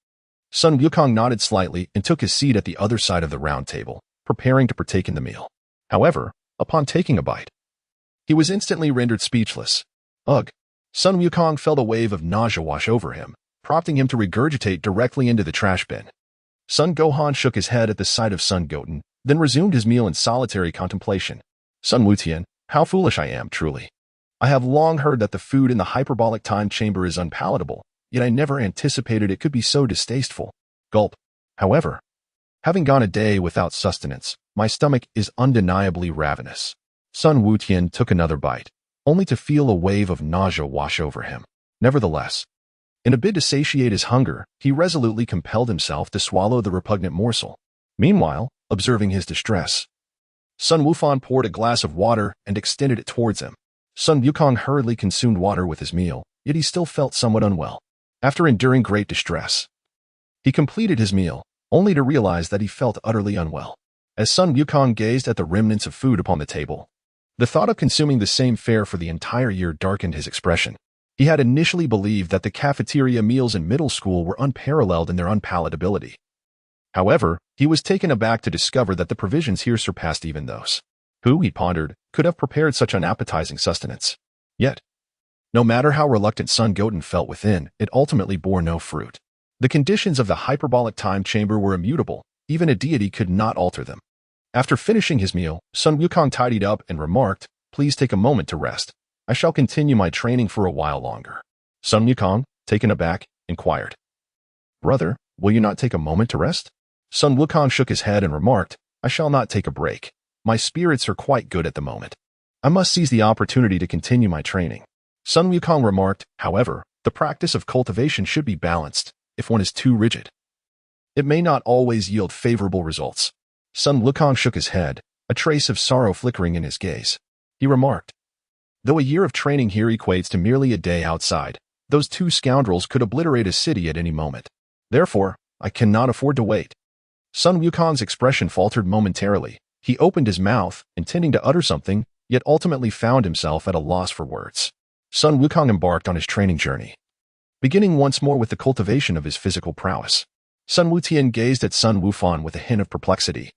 Sun Wukong nodded slightly and took his seat at the other side of the round table, preparing to partake in the meal. However, upon taking a bite, he was instantly rendered speechless. Ugh! Sun Wukong felt a wave of nausea wash over him, prompting him to regurgitate directly into the trash bin. Sun Gohan shook his head at the sight of Sun Goten, then resumed his meal in solitary contemplation. Sun Wutian, how foolish I am, truly. I have long heard that the food in the hyperbolic time chamber is unpalatable, yet I never anticipated it could be so distasteful. Gulp. However, having gone a day without sustenance, my stomach is undeniably ravenous. Sun Wutian took another bite, only to feel a wave of nausea wash over him. Nevertheless, in a bid to satiate his hunger, he resolutely compelled himself to swallow the repugnant morsel. Meanwhile, observing his distress, Sun Wufan poured a glass of water and extended it towards him. Sun Wukong hurriedly consumed water with his meal, yet he still felt somewhat unwell. After enduring great distress, he completed his meal, only to realize that he felt utterly unwell. As Sun Wukong gazed at the remnants of food upon the table, the thought of consuming the same fare for the entire year darkened his expression. He had initially believed that the cafeteria meals in middle school were unparalleled in their unpalatability. However, he was taken aback to discover that the provisions here surpassed even those who, he pondered, could have prepared such unappetizing sustenance. Yet, no matter how reluctant Sun Goten felt within, it ultimately bore no fruit. The conditions of the hyperbolic time chamber were immutable. Even a deity could not alter them. After finishing his meal, Sun Wukong tidied up and remarked, "Please take a moment to rest. I shall continue my training for a while longer." Sun Wukong, taken aback, inquired, "Brother, will you not take a moment to rest?" Sun Wukong shook his head and remarked, "I shall not take a break. My spirits are quite good at the moment. I must seize the opportunity to continue my training." Sun Wukong remarked, "However, the practice of cultivation should be balanced. If one is too rigid, it may not always yield favorable results." Sun Wukong shook his head, a trace of sorrow flickering in his gaze. He remarked, "Though a year of training here equates to merely a day outside, those two scoundrels could obliterate a city at any moment. Therefore, I cannot afford to wait." Sun Wukong's expression faltered momentarily. He opened his mouth, intending to utter something, yet ultimately found himself at a loss for words. Sun Wukong embarked on his training journey, beginning once more with the cultivation of his physical prowess. Sun Wutian gazed at Sun Wufan with a hint of perplexity,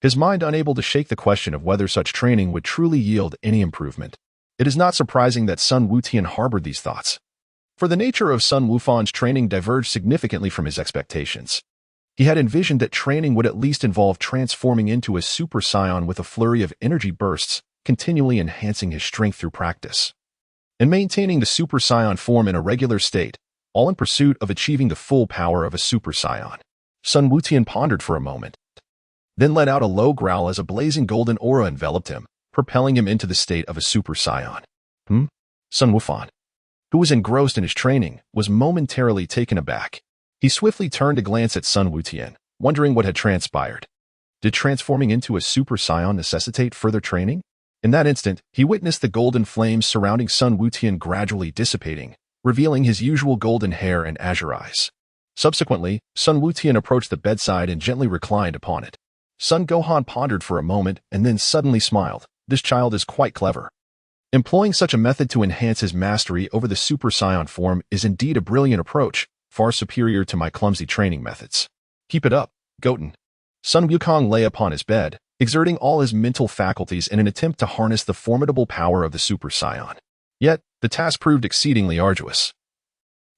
his mind unable to shake the question of whether such training would truly yield any improvement. It is not surprising that Sun Wutian harbored these thoughts, for the nature of Sun Wufan's training diverged significantly from his expectations. He had envisioned that training would at least involve transforming into a Super Saiyan with a flurry of energy bursts, continually enhancing his strength through practice, and maintaining the Super Saiyan form in a regular state, all in pursuit of achieving the full power of a Super Saiyan. Sun Wutian pondered for a moment, then let out a low growl as a blazing golden aura enveloped him, propelling him into the state of a Super Saiyan. Sun Wufan, who was engrossed in his training, was momentarily taken aback. He swiftly turned to glance at Sun Wutian, wondering what had transpired. Did transforming into a Super Saiyan necessitate further training? In that instant, he witnessed the golden flames surrounding Sun Wutian gradually dissipating, revealing his usual golden hair and azure eyes. Subsequently, Sun Wutian approached the bedside and gently reclined upon it. Sun Gohan pondered for a moment and then suddenly smiled. This child is quite clever. Employing such a method to enhance his mastery over the Super Saiyan form is indeed a brilliant approach, far superior to my clumsy training methods. Keep it up, Goten. Sun Wukong lay upon his bed, exerting all his mental faculties in an attempt to harness the formidable power of the Super Saiyan. Yet, the task proved exceedingly arduous.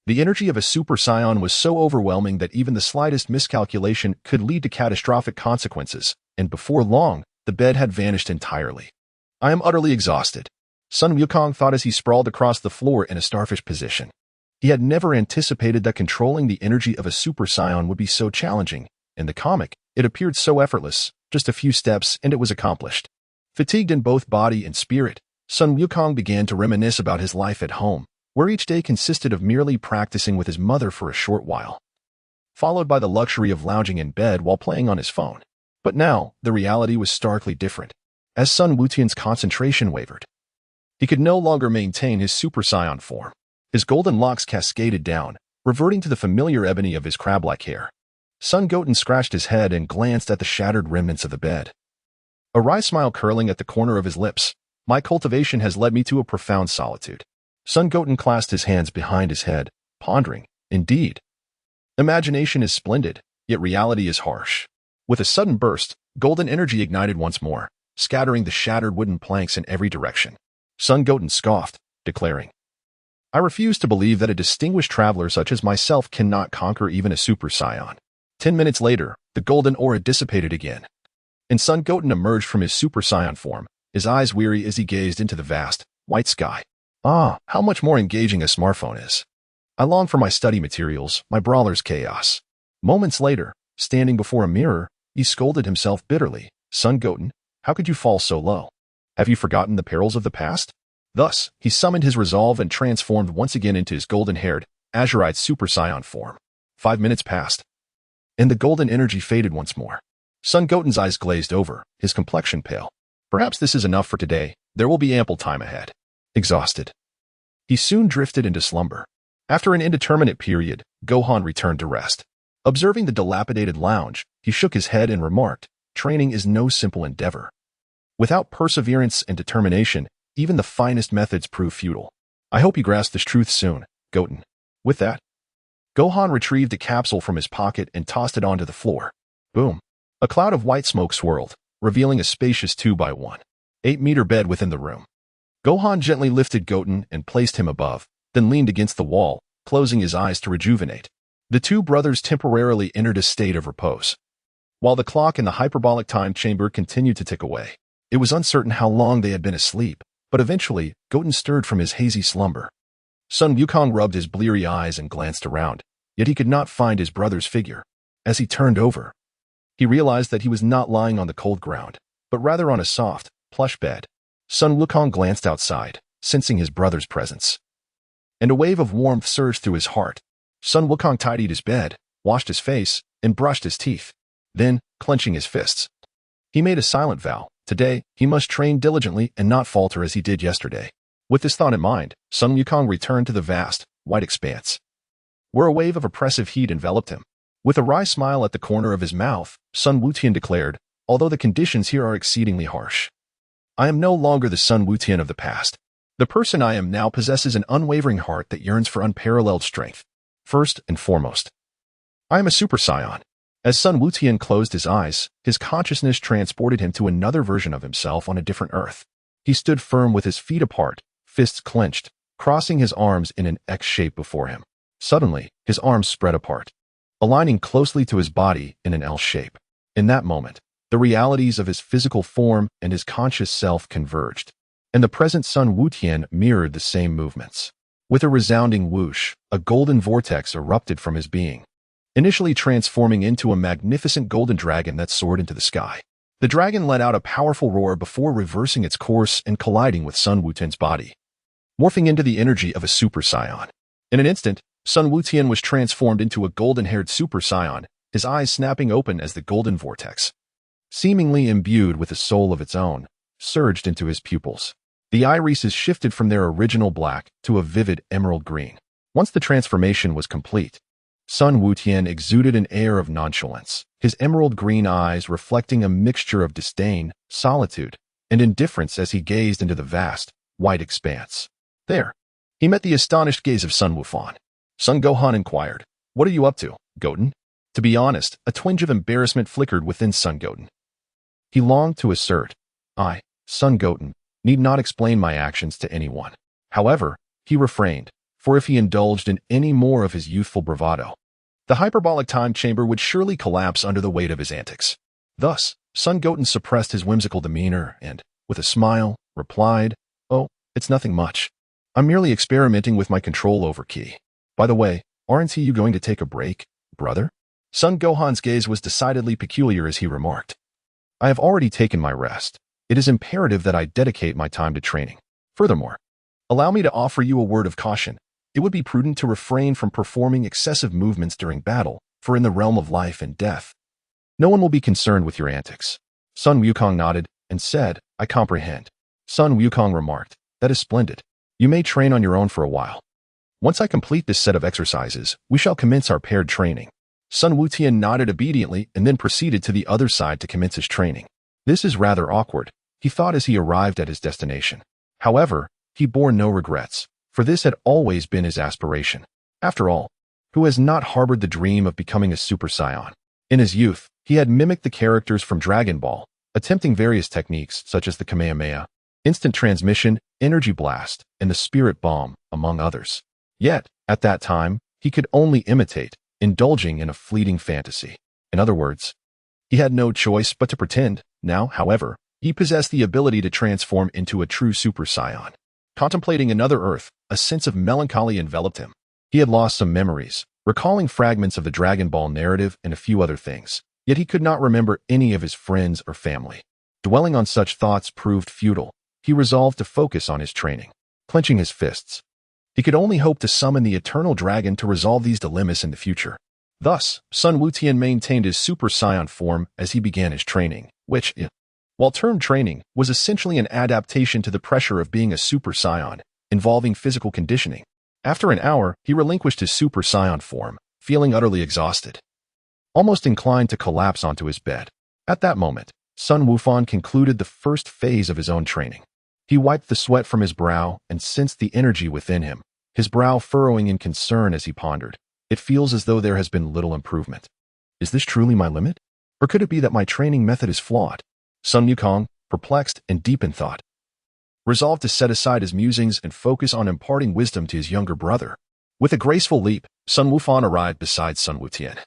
The energy of a Super Saiyan was so overwhelming that even the slightest miscalculation could lead to catastrophic consequences, and before long, the bed had vanished entirely. "I am utterly exhausted," Sun Wukong thought as he sprawled across the floor in a starfish position. He had never anticipated that controlling the energy of a Super Saiyan would be so challenging. In the comic, it appeared so effortless, just a few steps and it was accomplished. Fatigued in both body and spirit, Sun Wukong began to reminisce about his life at home, where each day consisted of merely practicing with his mother for a short while, followed by the luxury of lounging in bed while playing on his phone. But now, the reality was starkly different. As Sun Wutian's concentration wavered, he could no longer maintain his Super Saiyan form. His golden locks cascaded down, reverting to the familiar ebony of his crab-like hair. Sun Goten scratched his head and glanced at the shattered remnants of the bed, a wry smile curling at the corner of his lips. My cultivation has led me to a profound solitude. Sun Goten clasped his hands behind his head, pondering. Indeed, imagination is splendid, yet reality is harsh. With a sudden burst, golden energy ignited once more, scattering the shattered wooden planks in every direction. Sun Goten scoffed, declaring, I refuse to believe that a distinguished traveler such as myself cannot conquer even a Super Saiyan. 10 minutes later, the golden aura dissipated again, and Sun Goten emerged from his Super Saiyan form, his eyes weary as he gazed into the vast, white sky. Ah, how much more engaging a smartphone is. I long for my study materials, my brawler's chaos. Moments later, standing before a mirror, he scolded himself bitterly. Sun Goten, how could you fall so low? Have you forgotten the perils of the past? Thus, he summoned his resolve and transformed once again into his golden-haired, azurite Super Saiyan form. 5 minutes passed, and the golden energy faded once more. Sun Goten's eyes glazed over, his complexion pale. Perhaps this is enough for today. There will be ample time ahead. Exhausted, he soon drifted into slumber. After an indeterminate period, Gohan returned to rest. Observing the dilapidated lounge, he shook his head and remarked, training is no simple endeavor. Without perseverance and determination, even the finest methods prove futile. I hope you grasp this truth soon, Goten. With that, Gohan retrieved a capsule from his pocket and tossed it onto the floor. Boom. A cloud of white smoke swirled, revealing a spacious 2x1, 8-meter bed within the room. Gohan gently lifted Goten and placed him above, then leaned against the wall, closing his eyes to rejuvenate. The two brothers temporarily entered a state of repose, while the clock in the hyperbolic time chamber continued to tick away. It was uncertain how long they had been asleep, but eventually, Goten stirred from his hazy slumber. Sun Wukong rubbed his bleary eyes and glanced around, yet he could not find his brother's figure. As he turned over, he realized that he was not lying on the cold ground, but rather on a soft, plush bed. Sun Wukong glanced outside, sensing his brother's presence, and a wave of warmth surged through his heart. Sun Wukong tidied his bed, washed his face, and brushed his teeth. Then, clenching his fists, he made a silent vow. Today, he must train diligently and not falter as he did yesterday. With this thought in mind, Sun Wukong returned to the vast, white expanse, where a wave of oppressive heat enveloped him. With a wry smile at the corner of his mouth, Sun Wutian declared, although the conditions here are exceedingly harsh, I am no longer the Sun Wutian of the past. The person I am now possesses an unwavering heart that yearns for unparalleled strength. First and foremost, I am a Super Saiyan. As Sun Wutian closed his eyes, his consciousness transported him to another version of himself on a different Earth. He stood firm with his feet apart, fists clenched, crossing his arms in an X shape before him. Suddenly, his arms spread apart, aligning closely to his body in an L shape. In that moment, the realities of his physical form and his conscious self converged, and the present Sun Wutian mirrored the same movements. With a resounding whoosh, a golden vortex erupted from his being, initially transforming into a magnificent golden dragon that soared into the sky. The dragon let out a powerful roar before reversing its course and colliding with Sun Wutian's body, morphing into the energy of a Super Saiyan. In an instant, Sun Wutian was transformed into a golden-haired Super Saiyan, his eyes snapping open as the golden vortex, seemingly imbued with a soul of its own, surged into his pupils. The irises shifted from their original black to a vivid emerald green. Once the transformation was complete, Sun Wutian exuded an air of nonchalance, his emerald green eyes reflecting a mixture of disdain, solitude, and indifference as he gazed into the vast, white expanse. There, he met the astonished gaze of Sun Wufan. Son Gohan inquired, "What are you up to, Goten?" To be honest, a twinge of embarrassment flickered within Son Goten. He longed to assert, I, Son Goten, need not explain my actions to anyone. However, he refrained, for if he indulged in any more of his youthful bravado, the hyperbolic time chamber would surely collapse under the weight of his antics. Thus, Son Goten suppressed his whimsical demeanor and, with a smile, replied, "Oh, it's nothing much. I'm merely experimenting with my control over Ki. By the way, aren't you going to take a break, brother?" Son Gohan's gaze was decidedly peculiar as he remarked, "I have already taken my rest. It is imperative that I dedicate my time to training. Furthermore, allow me to offer you a word of caution. it would be prudent to refrain from performing excessive movements during battle, for in the realm of life and death, no one will be concerned with your antics. Sun Wukong nodded and said, I comprehend. Sun Wukong remarked, that is splendid. You may train on your own for a while. Once I complete this set of exercises, we shall commence our paired training. Sun Wutian nodded obediently and then proceeded to the other side to commence his training. This is rather awkward, he thought as he arrived at his destination. However, he bore no regrets, for this had always been his aspiration. After all, who has not harbored the dream of becoming a Super Saiyan? In his youth, he had mimicked the characters from Dragon Ball, attempting various techniques such as the Kamehameha, instant transmission, energy blast, and the spirit bomb, among others. Yet, at that time, he could only imitate, indulging in a fleeting fantasy. In other words, he had no choice but to pretend. Now, however, he possessed the ability to transform into a true Super Saiyan. Contemplating another Earth, a sense of melancholy enveloped him. He had lost some memories, recalling fragments of the Dragon Ball narrative and a few other things, yet he could not remember any of his friends or family. Dwelling on such thoughts proved futile. He resolved to focus on his training. Clenching his fists, he could only hope to summon the Eternal Dragon to resolve these dilemmas in the future. Thus, Sun Wutian maintained his Super Saiyan form as he began his training, which, while termed training, was essentially an adaptation to the pressure of being a Super Saiyan, involving physical conditioning. After an hour, he relinquished his Super Saiyan form, feeling utterly exhausted, almost inclined to collapse onto his bed. At that moment, Sun Wufan concluded the first phase of his own training. He wiped the sweat from his brow and sensed the energy within him, his brow furrowing in concern as he pondered. It feels as though there has been little improvement. Is this truly my limit? Or could it be that my training method is flawed? Sun Wukong, perplexed and deep in thought, resolved to set aside his musings and focus on imparting wisdom to his younger brother. With a graceful leap, Sun Wufan arrived beside Sun Wutian,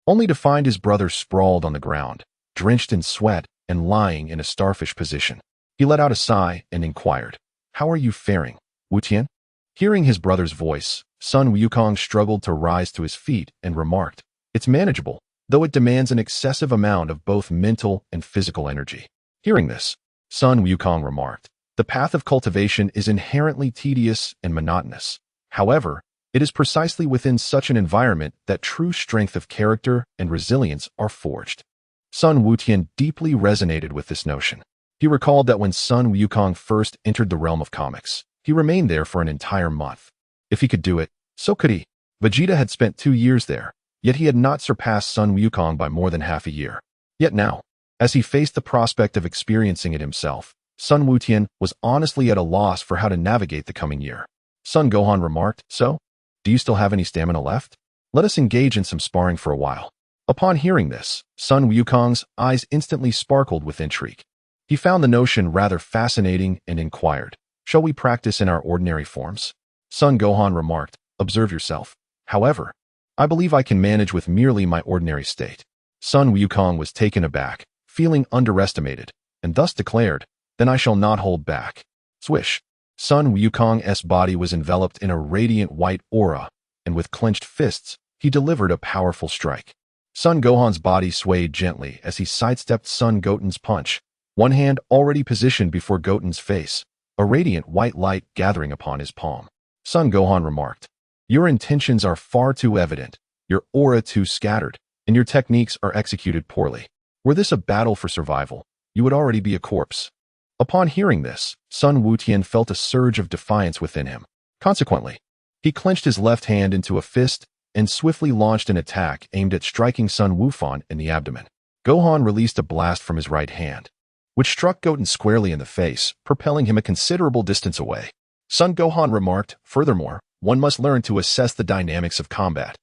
only to find his brother sprawled on the ground, drenched in sweat and lying in a starfish position. He let out a sigh and inquired, How are you faring, Wutian? Hearing his brother's voice, Sun Wukong struggled to rise to his feet and remarked, It's manageable, though it demands an excessive amount of both mental and physical energy. Hearing this, Sun Wukong remarked, The path of cultivation is inherently tedious and monotonous. However, it is precisely within such an environment that true strength of character and resilience are forged. Sun Wutian deeply resonated with this notion. He recalled that when Sun Wukong first entered the realm of comics, he remained there for an entire month. If he could do it, so could he. Vegeta had spent 2 years there, yet he had not surpassed Sun Wukong by more than half a year. Yet now, as he faced the prospect of experiencing it himself, Sun Wutian was honestly at a loss for how to navigate the coming year. Sun Gohan remarked, So, do you still have any stamina left? Let us engage in some sparring for a while. Upon hearing this, Sun Wukong's eyes instantly sparkled with intrigue. He found the notion rather fascinating and inquired, Shall we practice in our ordinary forms? Sun Gohan remarked, Observe yourself. However, I believe I can manage with merely my ordinary state. Sun Wukong was taken aback, feeling underestimated, and thus declared, Then I shall not hold back. Swish. Sun Wukong's body was enveloped in a radiant white aura, and with clenched fists, he delivered a powerful strike. Sun Gohan's body swayed gently as he sidestepped Sun Goten's punch, one hand already positioned before Goten's face, a radiant white light gathering upon his palm. Sun Gohan remarked, Your intentions are far too evident, your aura too scattered, and your techniques are executed poorly. Were this a battle for survival, you would already be a corpse. Upon hearing this, Sun Wutian felt a surge of defiance within him. Consequently, he clenched his left hand into a fist and swiftly launched an attack aimed at striking Sun Wufan in the abdomen. Gohan released a blast from his right hand, which struck Goten squarely in the face, propelling him a considerable distance away. Sun Gohan remarked, Furthermore, one must learn to assess the dynamics of combat.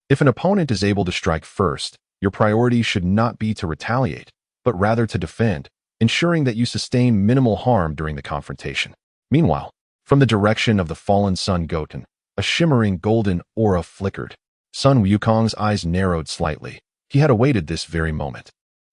If an opponent is able to strike first, your priority should not be to retaliate, but rather to defend, ensuring that you sustain minimal harm during the confrontation. Meanwhile, from the direction of the fallen Sun Goten, a shimmering golden aura flickered. Sun Wukong's eyes narrowed slightly. He had awaited this very moment.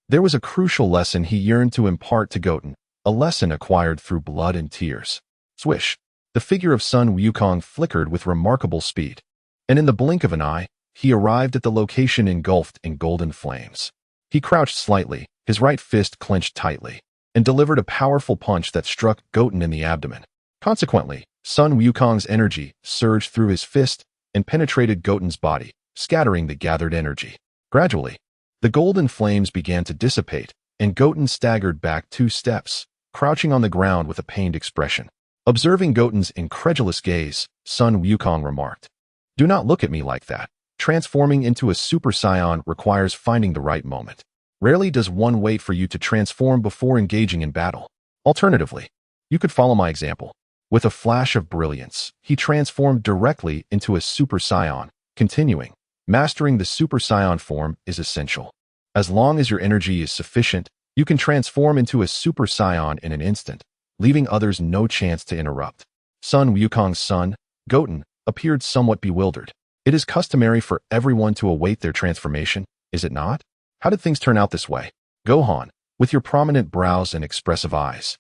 There was a crucial lesson he yearned to impart to Goten, a lesson acquired through blood and tears. Swish. The figure of Sun Wukong flickered with remarkable speed, and in the blink of an eye, he arrived at the location engulfed in golden flames. He crouched slightly, his right fist clenched tightly, and delivered a powerful punch that struck Goten in the abdomen. Consequently, Sun Wukong's energy surged through his fist and penetrated Goten's body, scattering the gathered energy. Gradually, the golden flames began to dissipate, and Goten staggered back 2 steps, crouching on the ground with a pained expression. Observing Goten's incredulous gaze, Sun Wukong remarked, "Do not look at me like that. Transforming into a Super Saiyan requires finding the right moment. Rarely does one wait for you to transform before engaging in battle. Alternatively, you could follow my example." With a flash of brilliance, he transformed directly into a Super Saiyan, continuing, "Mastering the Super Saiyan form is essential. As long as your energy is sufficient, you can transform into a Super Saiyan in an instant, leaving others no chance to interrupt." Sun Wukong's son, Goten, appeared somewhat bewildered. "It is customary for everyone to await their transformation, is it not? How did things turn out this way? Gohan, with your prominent brows and expressive eyes,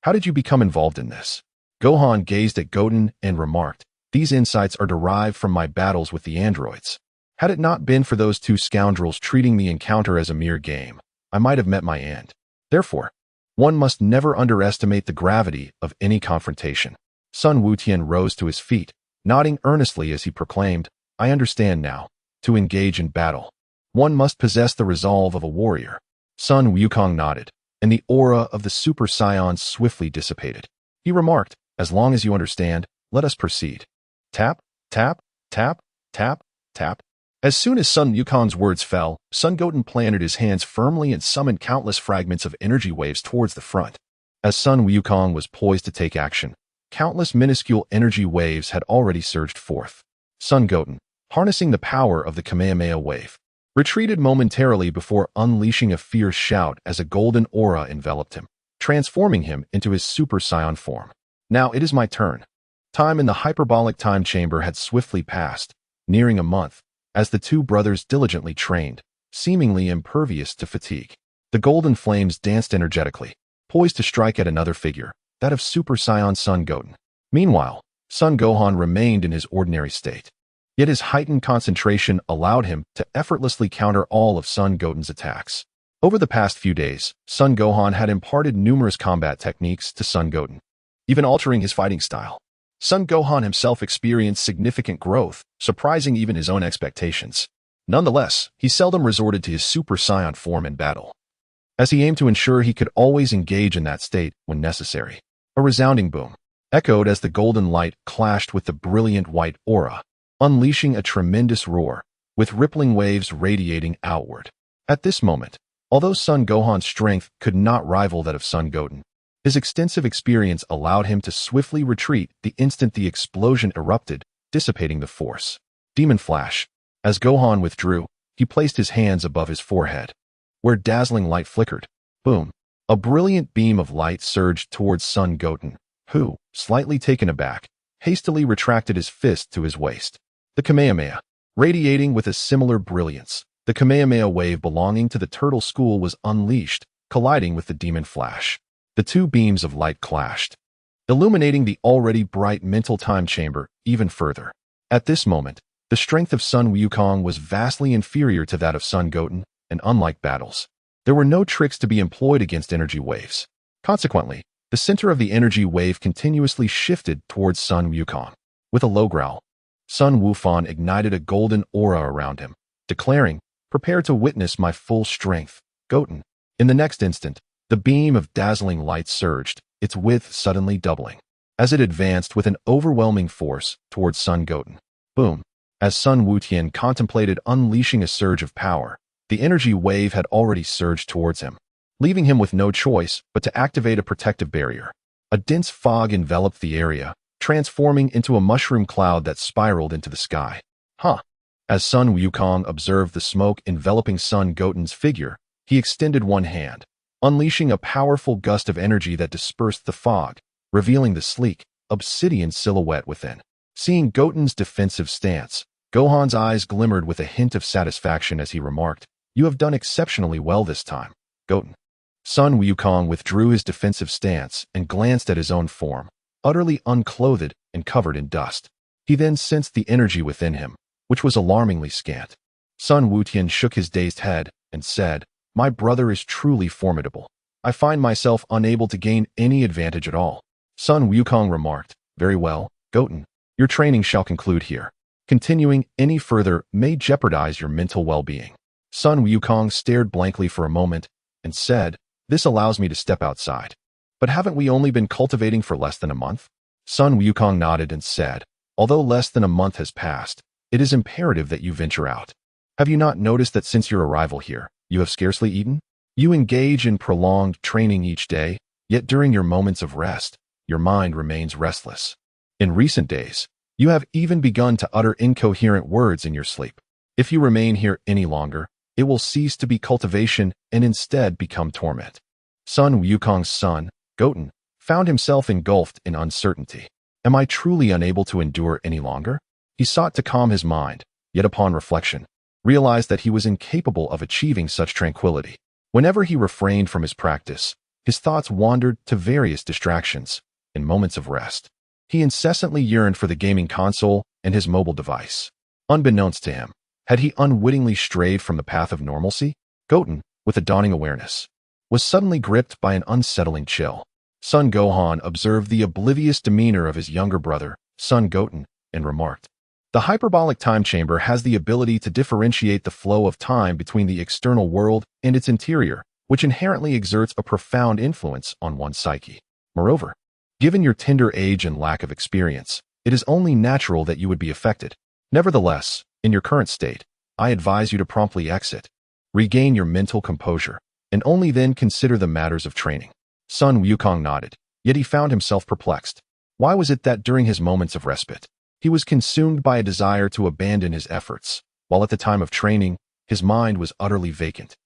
how did you become involved in this?" Gohan gazed at Goten and remarked, "These insights are derived from my battles with the androids. Had it not been for those 2 scoundrels treating the encounter as a mere game, I might have met my end. Therefore, one must never underestimate the gravity of any confrontation." Sun Wutian rose to his feet, nodding earnestly as he proclaimed, "I understand now. To engage in battle, one must possess the resolve of a warrior." Sun Wukong nodded, and the aura of the Super Saiyan swiftly dissipated. He remarked, "As long as you understand, let us proceed." Tap, tap, tap, tap, tap. As soon as Sun Wukong's words fell, Sun Goten planted his hands firmly and summoned countless fragments of energy waves towards the front. As Sun Wukong was poised to take action, countless minuscule energy waves had already surged forth. Sun Goten, harnessing the power of the Kamehameha wave, retreated momentarily before unleashing a fierce shout as a golden aura enveloped him, transforming him into his Super Saiyan form. Now it is my turn. Time in the hyperbolic time chamber had swiftly passed, nearing a month, as the 2 brothers diligently trained, seemingly impervious to fatigue. The golden flames danced energetically, poised to strike at another figure, that of Super Saiyan Son Goten. Meanwhile, Son Gohan remained in his ordinary state. Yet his heightened concentration allowed him to effortlessly counter all of Son Goten's attacks. Over the past few days, Son Gohan had imparted numerous combat techniques to Son Goten, even altering his fighting style. Son Gohan himself experienced significant growth, surprising even his own expectations. Nonetheless, he seldom resorted to his Super Saiyan form in battle, as he aimed to ensure he could always engage in that state when necessary. A resounding boom echoed as the golden light clashed with the brilliant white aura, unleashing a tremendous roar, with rippling waves radiating outward. At this moment, although Son Gohan's strength could not rival that of Son Goten, his extensive experience allowed him to swiftly retreat the instant the explosion erupted, dissipating the force. Demon Flash. As Gohan withdrew, he placed his hands above his forehead, where dazzling light flickered. Boom. A brilliant beam of light surged towards Son Goten, who, slightly taken aback, hastily retracted his fist to his waist. The Kamehameha. Radiating with a similar brilliance, the Kamehameha wave belonging to the Turtle School was unleashed, colliding with the Demon Flash. The 2 beams of light clashed, illuminating the already bright mental time chamber even further. At this moment, the strength of Sun Wukong was vastly inferior to that of Son Goten, and unlike battles, there were no tricks to be employed against energy waves. Consequently, the center of the energy wave continuously shifted towards Sun Wukong. With a low growl, Sun Wufan ignited a golden aura around him, declaring, "Prepare to witness my full strength, Goten." In the next instant, the beam of dazzling light surged, its width suddenly doubling, as it advanced with an overwhelming force towards Son Goten. Boom. As Sun Wutian contemplated unleashing a surge of power, the energy wave had already surged towards him, leaving him with no choice but to activate a protective barrier. A dense fog enveloped the area, transforming into a mushroom cloud that spiraled into the sky. As Sun Wukong observed the smoke enveloping Son Goten's figure, he extended one hand, unleashing a powerful gust of energy that dispersed the fog, revealing the sleek, obsidian silhouette within. Seeing Goten's defensive stance, Gohan's eyes glimmered with a hint of satisfaction as he remarked, "You have done exceptionally well this time, Goten." Sun Wukong withdrew his defensive stance and glanced at his own form, utterly unclothed and covered in dust. He then sensed the energy within him, which was alarmingly scant. Sun Wutian shook his dazed head and said, "My brother is truly formidable. I find myself unable to gain any advantage at all." Sun Wukong remarked, "Very well, Goten. Your training shall conclude here. Continuing any further may jeopardize your mental well-being." Sun Wukong stared blankly for a moment and said, "This allows me to step outside. But haven't we only been cultivating for less than a month?" Sun Wukong nodded and said, "Although less than a month has passed, it is imperative that you venture out. Have you not noticed that since your arrival here, you have scarcely eaten? You engage in prolonged training each day, yet during your moments of rest, your mind remains restless. In recent days, you have even begun to utter incoherent words in your sleep. If you remain here any longer, it will cease to be cultivation and instead become torment." Sun Wukong's son, Goten, found himself engulfed in uncertainty. Am I truly unable to endure any longer? He sought to calm his mind, yet upon reflection, realized that he was incapable of achieving such tranquility. Whenever he refrained from his practice, his thoughts wandered to various distractions. In moments of rest, he incessantly yearned for the gaming console and his mobile device. Unbeknownst to him, had he unwittingly strayed from the path of normalcy? Goten, with a dawning awareness, was suddenly gripped by an unsettling chill. Sun Gohan observed the oblivious demeanor of his younger brother, Sun Goten, and remarked, "The hyperbolic time chamber has the ability to differentiate the flow of time between the external world and its interior, which inherently exerts a profound influence on one's psyche. Moreover, given your tender age and lack of experience, it is only natural that you would be affected. Nevertheless, in your current state, I advise you to promptly exit. Regain your mental composure, and only then consider the matters of training." Sun Wukong nodded, yet he found himself perplexed. Why was it that during his moments of respite, he was consumed by a desire to abandon his efforts, while at the time of training, his mind was utterly vacant?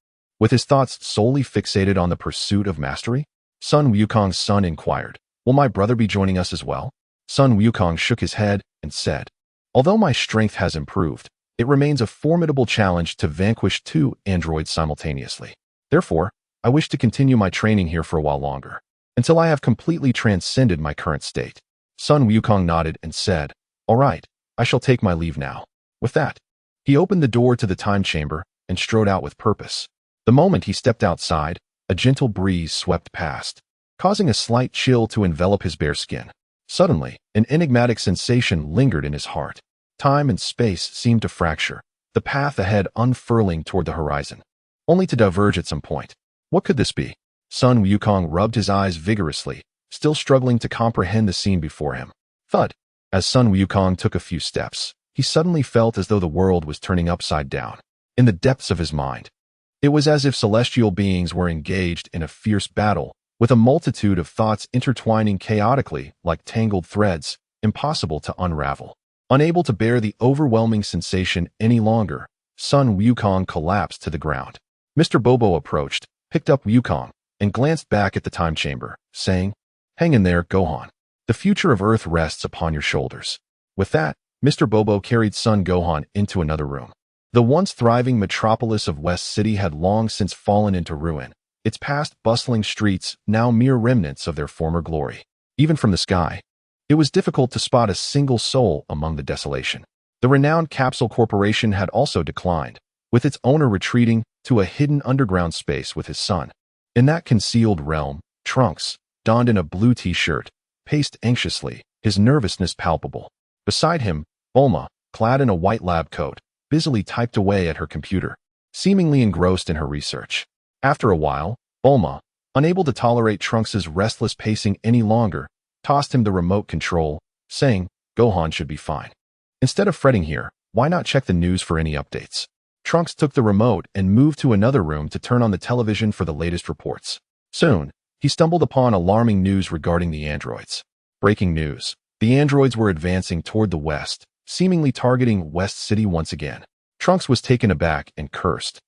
With his thoughts solely fixated on the pursuit of mastery? Sun Wukong's son inquired, "Will my brother be joining us as well?" Sun Wukong shook his head and said, "Although my strength has improved, it remains a formidable challenge to vanquish two androids simultaneously. Therefore, I wish to continue my training here for a while longer, until I have completely transcended my current state." Sun Wukong nodded and said, "All right, I shall take my leave now." With that, he opened the door to the time chamber and strode out with purpose. The moment he stepped outside, a gentle breeze swept past, causing a slight chill to envelop his bare skin. Suddenly, an enigmatic sensation lingered in his heart. Time and space seemed to fracture, the path ahead unfurling toward the horizon, only to diverge at some point. What could this be? Sun Wukong rubbed his eyes vigorously, still struggling to comprehend the scene before him. Thud! As Sun Wukong took a few steps, he suddenly felt as though the world was turning upside down. In the depths of his mind, it was as if celestial beings were engaged in a fierce battle, with a multitude of thoughts intertwining chaotically like tangled threads, impossible to unravel. Unable to bear the overwhelming sensation any longer, Sun Wukong collapsed to the ground. Mr. Bobo approached, picked up Wukong, and glanced back at the time chamber, saying, "Hang in there, Gohan. The future of Earth rests upon your shoulders." With that, Mr. Bobo carried Sun Gohan into another room. The once thriving metropolis of West City had long since fallen into ruin, its past bustling streets now mere remnants of their former glory. Even from the sky, it was difficult to spot a single soul among the desolation. The renowned Capsule Corporation had also declined, with its owner retreating to a hidden underground space with his son. In that concealed realm, Trunks, donned in a blue t-shirt, paced anxiously, his nervousness palpable. Beside him, Bulma, clad in a white lab coat, busily typed away at her computer, seemingly engrossed in her research. After a while, Bulma, unable to tolerate Trunks's restless pacing any longer, tossed him the remote control, saying, "Gohan should be fine. Instead of fretting here, why not check the news for any updates?" Trunks took the remote and moved to another room to turn on the television for the latest reports. Soon, he stumbled upon alarming news regarding the androids. Breaking news. The androids were advancing toward the west, seemingly targeting West City once again. Trunks was taken aback and cursed.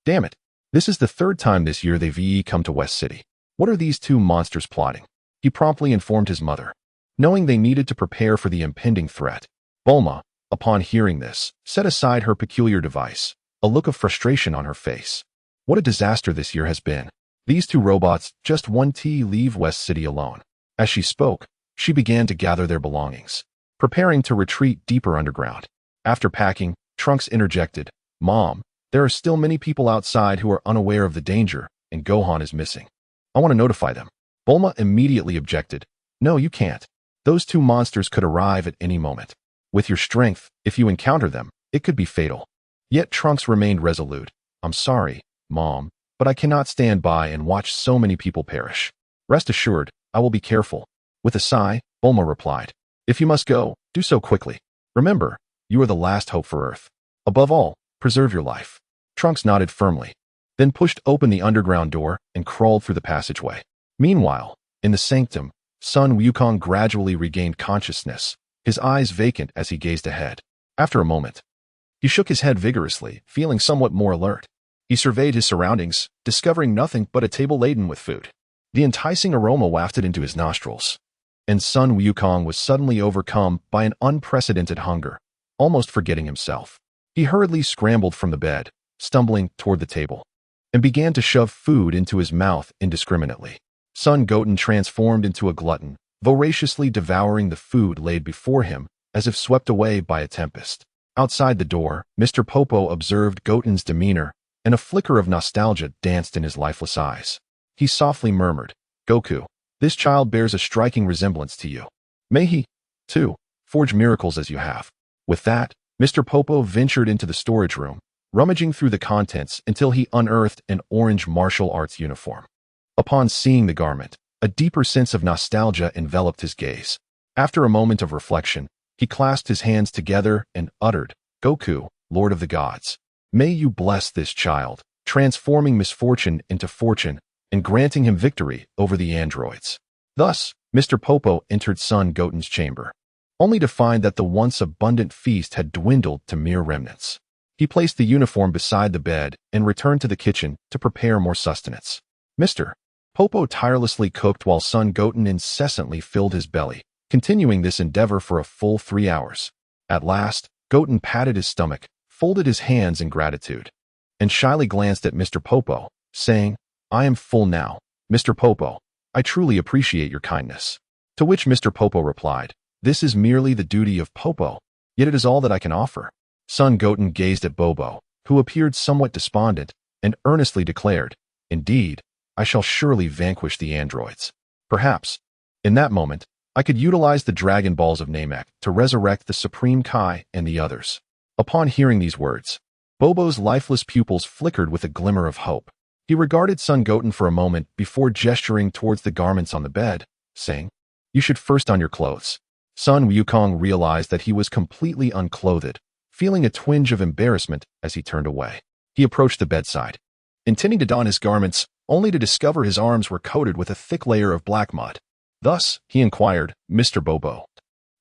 "Damn it. This is the third time this year they've come to West City. What are these two monsters plotting?" He promptly informed his mother, knowing they needed to prepare for the impending threat. Bulma, upon hearing this, set aside her peculiar device, a look of frustration on her face. What a disaster this year has been. These two robots just won't leave West City alone. As she spoke, she began to gather their belongings, preparing to retreat deeper underground. After packing, Trunks interjected, "Mom, there are still many people outside who are unaware of the danger, and Gohan is missing. I want to notify them." Bulma immediately objected, No, you can't. Those two monsters could arrive at any moment. With your strength, if you encounter them, it could be fatal. Yet Trunks remained resolute. I'm sorry, Mom, but I cannot stand by and watch so many people perish. Rest assured, I will be careful. With a sigh, Bulma replied, if you must go, do so quickly. Remember, you are the last hope for Earth. Above all, preserve your life. Trunks nodded firmly, then pushed open the underground door and crawled through the passageway. Meanwhile, in the sanctum, Sun Wukong gradually regained consciousness, his eyes vacant as he gazed ahead. After a moment, he shook his head vigorously, feeling somewhat more alert. He surveyed his surroundings, discovering nothing but a table laden with food. The enticing aroma wafted into his nostrils, and Sun Wukong was suddenly overcome by an unprecedented hunger, almost forgetting himself. He hurriedly scrambled from the bed, stumbling toward the table, and began to shove food into his mouth indiscriminately. Son Goten transformed into a glutton, voraciously devouring the food laid before him as if swept away by a tempest. Outside the door, Mr. Popo observed Goten's demeanor, and a flicker of nostalgia danced in his lifeless eyes. He softly murmured, Goku, this child bears a striking resemblance to you. May he, too, forge miracles as you have. With that, Mr. Popo ventured into the storage room, rummaging through the contents until he unearthed an orange martial arts uniform. Upon seeing the garment, a deeper sense of nostalgia enveloped his gaze. After a moment of reflection, he clasped his hands together and uttered, Goku, Lord of the Gods, may you bless this child, transforming misfortune into fortune and granting him victory over the androids. Thus, Mr. Popo entered Son Goten's chamber, only to find that the once abundant feast had dwindled to mere remnants. He placed the uniform beside the bed and returned to the kitchen to prepare more sustenance. Mr. Popo tirelessly cooked while Son Goten incessantly filled his belly, continuing this endeavor for a full 3 hours. At last, Goten patted his stomach, folded his hands in gratitude, and shyly glanced at Mr. Popo, saying, I am full now, Mr. Popo. I truly appreciate your kindness. To which Mr. Popo replied, this is merely the duty of Popo, yet it is all that I can offer. Son Goten gazed at Bobo, who appeared somewhat despondent, and earnestly declared, indeed, I shall surely vanquish the androids. Perhaps, in that moment, I could utilize the Dragon Balls of Namek to resurrect the Supreme Kai and the others. Upon hearing these words, Bobo's lifeless pupils flickered with a glimmer of hope. He regarded Son Goten for a moment before gesturing towards the garments on the bed, saying, you should first on your clothes. Son Wukong realized that he was completely unclothed, feeling a twinge of embarrassment as he turned away. He approached the bedside, intending to don his garments, only to discover his arms were coated with a thick layer of black mud. Thus, he inquired, Mr. Bobo,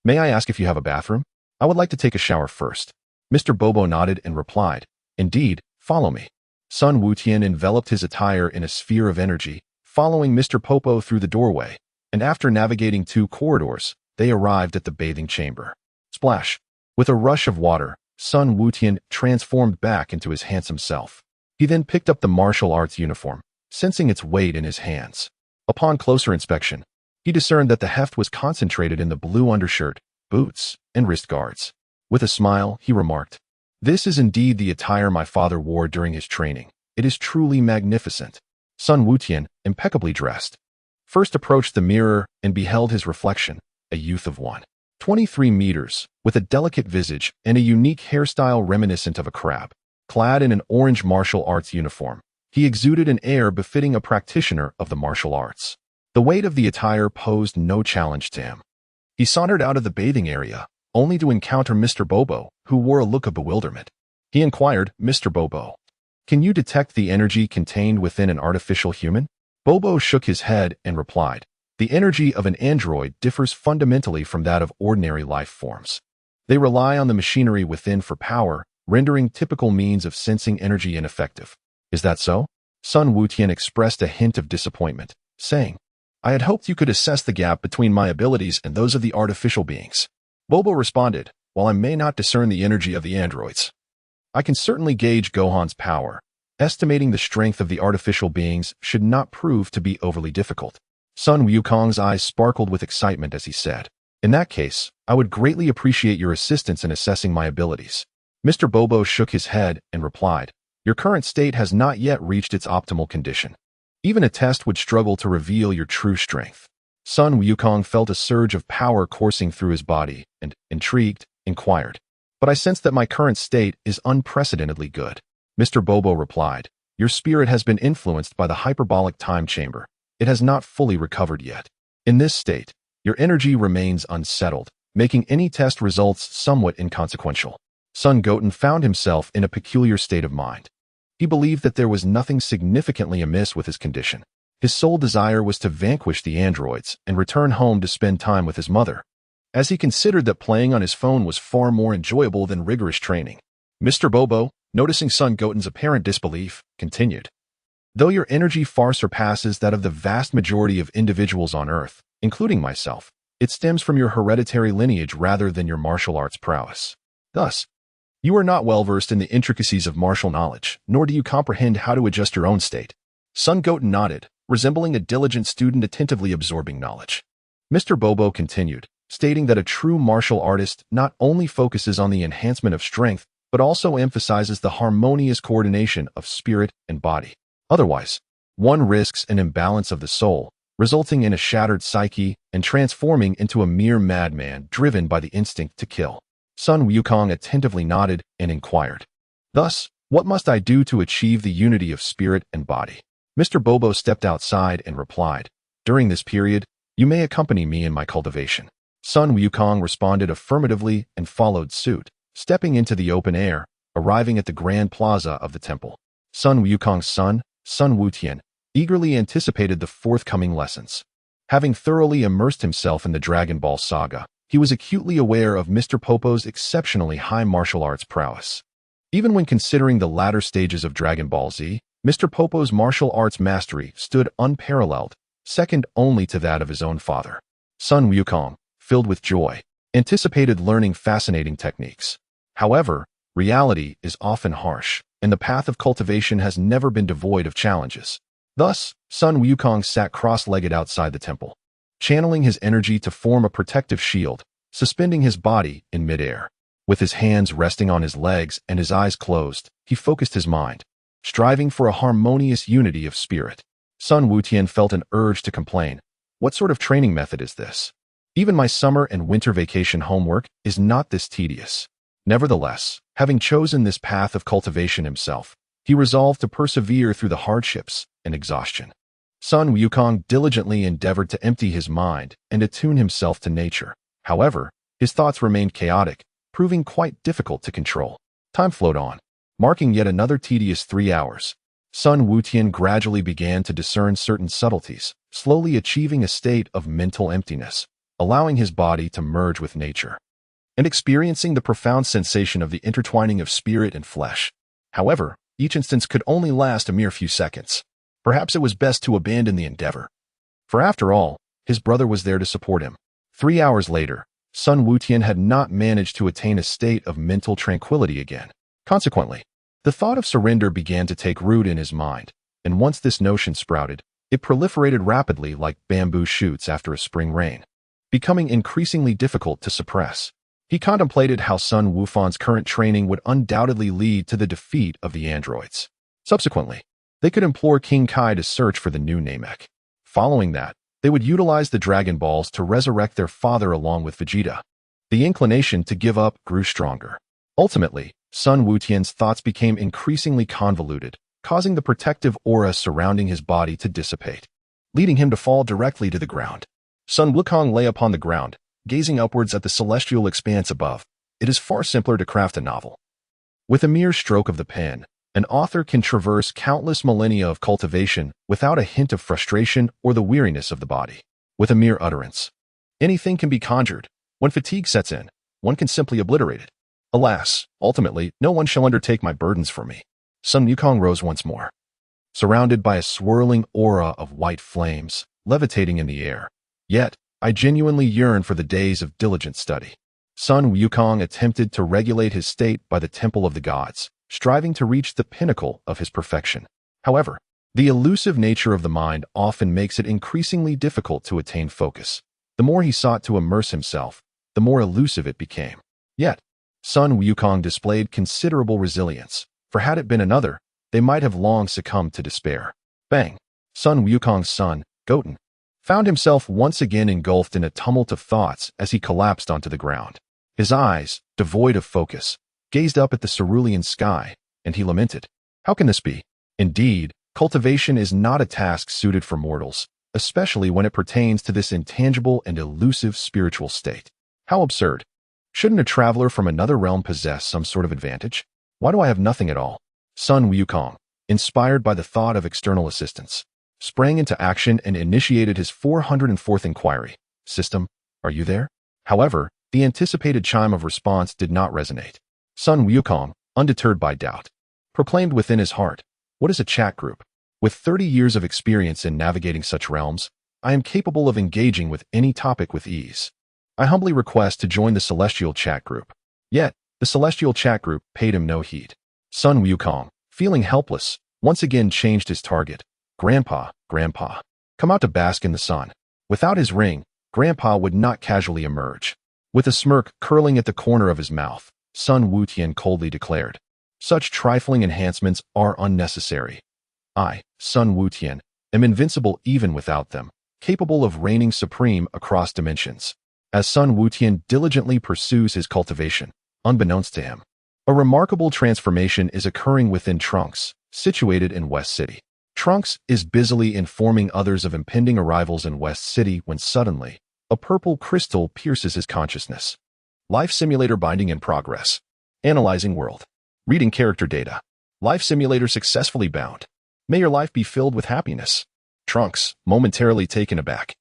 may I ask if you have a bathroom? I would like to take a shower first. Mr. Bobo nodded and replied, indeed, follow me. Sun Wutian enveloped his attire in a sphere of energy, following Mr. Popo through the doorway, and after navigating 2 corridors, they arrived at the bathing chamber. Splash! With a rush of water, Sun Wutian transformed back into his handsome self. He then picked up the martial arts uniform, sensing its weight in his hands. Upon closer inspection, he discerned that the heft was concentrated in the blue undershirt, boots, and wrist guards. With a smile, he remarked, this is indeed the attire my father wore during his training. It is truly magnificent. Sun Wutian, impeccably dressed, first approached the mirror and beheld his reflection, a youth of 1.23 meters, with a delicate visage and a unique hairstyle reminiscent of a crab. Clad in an orange martial arts uniform, he exuded an air befitting a practitioner of the martial arts. The weight of the attire posed no challenge to him. He sauntered out of the bathing area, only to encounter Mr. Bobo, who wore a look of bewilderment. He inquired, Mr. Bobo, can you detect the energy contained within an artificial human? Bobo shook his head and replied, the energy of an android differs fundamentally from that of ordinary life forms. They rely on the machinery within for power, rendering typical means of sensing energy ineffective. Is that so? Sun Wutian expressed a hint of disappointment, saying, I had hoped you could assess the gap between my abilities and those of the artificial beings. Bobo responded, while I may not discern the energy of the androids, I can certainly gauge Gohan's power. Estimating the strength of the artificial beings should not prove to be overly difficult. Sun Wukong's eyes sparkled with excitement as he said, in that case, I would greatly appreciate your assistance in assessing my abilities. Mr. Bobo shook his head and replied, your current state has not yet reached its optimal condition. Even a test would struggle to reveal your true strength. Sun Wukong felt a surge of power coursing through his body and, intrigued, inquired. But I sense that my current state is unprecedentedly good. Mr. Bobo replied, your spirit has been influenced by the hyperbolic time chamber. It has not fully recovered yet. In this state, your energy remains unsettled, making any test results somewhat inconsequential. Son Goten found himself in a peculiar state of mind. He believed that there was nothing significantly amiss with his condition. His sole desire was to vanquish the androids and return home to spend time with his mother, as he considered that playing on his phone was far more enjoyable than rigorous training. Mr. Bobo, noticing Son Goten's apparent disbelief, continued. Though your energy far surpasses that of the vast majority of individuals on Earth, including myself, it stems from your hereditary lineage rather than your martial arts prowess. Thus, you are not well versed in the intricacies of martial knowledge, nor do you comprehend how to adjust your own state. Son Goten nodded, resembling a diligent student attentively absorbing knowledge. Mr. Bobo continued, stating that a true martial artist not only focuses on the enhancement of strength, but also emphasizes the harmonious coordination of spirit and body. Otherwise, one risks an imbalance of the soul, resulting in a shattered psyche and transforming into a mere madman driven by the instinct to kill. Sun Wukong attentively nodded and inquired. Thus, what must I do to achieve the unity of spirit and body? Mr. Bobo stepped outside and replied, during this period, you may accompany me in my cultivation. Sun Wukong responded affirmatively and followed suit, stepping into the open air, arriving at the grand plaza of the temple. Sun Wukong's son, Sun Wutian, eagerly anticipated the forthcoming lessons. Having thoroughly immersed himself in the Dragon Ball saga, he was acutely aware of Mr. Popo's exceptionally high martial arts prowess. Even when considering the latter stages of Dragon Ball Z, Mr. Popo's martial arts mastery stood unparalleled, second only to that of his own father. Sun Wukong, filled with joy, anticipated learning fascinating techniques. However, reality is often harsh, and the path of cultivation has never been devoid of challenges. Thus, Sun Wukong sat cross-legged outside the temple, channeling his energy to form a protective shield, suspending his body in midair. With his hands resting on his legs and his eyes closed, he focused his mind, striving for a harmonious unity of spirit. Sun Wutian felt an urge to complain. What sort of training method is this? Even my summer and winter vacation homework is not this tedious. Nevertheless, having chosen this path of cultivation himself, he resolved to persevere through the hardships and exhaustion. Sun Wukong diligently endeavored to empty his mind and attune himself to nature. However, his thoughts remained chaotic, proving quite difficult to control. Time flowed on, marking yet another tedious 3 hours. Sun Wutian gradually began to discern certain subtleties, slowly achieving a state of mental emptiness, allowing his body to merge with nature, and experiencing the profound sensation of the intertwining of spirit and flesh. However, each instance could only last a mere few seconds. Perhaps it was best to abandon the endeavor, for after all, his brother was there to support him. 3 hours later, Sun Wutian had not managed to attain a state of mental tranquility again. Consequently, the thought of surrender began to take root in his mind, and once this notion sprouted, it proliferated rapidly like bamboo shoots after a spring rain, becoming increasingly difficult to suppress. He contemplated how Sun Wufan's current training would undoubtedly lead to the defeat of the androids. Subsequently, they could implore King Kai to search for the new Namek. Following that, they would utilize the Dragon Balls to resurrect their father along with Vegeta. The inclination to give up grew stronger. Ultimately, Sun Wutian's thoughts became increasingly convoluted, causing the protective aura surrounding his body to dissipate, leading him to fall directly to the ground. Sun Wukong lay upon the ground, gazing upwards at the celestial expanse above. It is far simpler to craft a novel. With a mere stroke of the pen, an author can traverse countless millennia of cultivation without a hint of frustration or the weariness of the body. With a mere utterance, anything can be conjured. When fatigue sets in, one can simply obliterate it. Alas, ultimately, no one shall undertake my burdens for me. Sun Wukong rose once more, surrounded by a swirling aura of white flames, levitating in the air. Yet, I genuinely yearn for the days of diligent study. Sun Wukong attempted to regulate his state by the temple of the gods, striving to reach the pinnacle of his perfection. However, the elusive nature of the mind often makes it increasingly difficult to attain focus. The more he sought to immerse himself, the more elusive it became. Yet, Sun Wukong displayed considerable resilience, for had it been another, they might have long succumbed to despair. Bang! Sun Wukong's son, Goten, found himself once again engulfed in a tumult of thoughts as he collapsed onto the ground. His eyes, devoid of focus, gazed up at the cerulean sky, and he lamented, "How can this be? Indeed, cultivation is not a task suited for mortals, especially when it pertains to this intangible and elusive spiritual state. How absurd! Shouldn't a traveler from another realm possess some sort of advantage? Why do I have nothing at all?" Sun Wukong, inspired by the thought of external assistance, sprang into action and initiated his 404th inquiry. "System, are you there?" However, the anticipated chime of response did not resonate. Sun Wukong, undeterred by doubt, proclaimed within his heart, "What is a chat group? With 30 years of experience in navigating such realms, I am capable of engaging with any topic with ease. I humbly request to join the Celestial Chat Group." Yet, the Celestial Chat Group paid him no heed. Sun Wukong, feeling helpless, once again changed his target. "Grandpa, Grandpa, come out to bask in the sun." Without his ring, Grandpa would not casually emerge. With a smirk curling at the corner of his mouth, Sun Wutian coldly declared, "Such trifling enhancements are unnecessary. I, Sun Wutian, am invincible even without them, capable of reigning supreme across dimensions." As Sun Wutian diligently pursues his cultivation, unbeknownst to him, a remarkable transformation is occurring within Trunks, situated in West City. Trunks is busily informing others of impending arrivals in West City when suddenly, a purple crystal pierces his consciousness. Life simulator binding in progress. Analyzing world. Reading character data. Life simulator successfully bound. May your life be filled with happiness. Trunks, momentarily taken aback,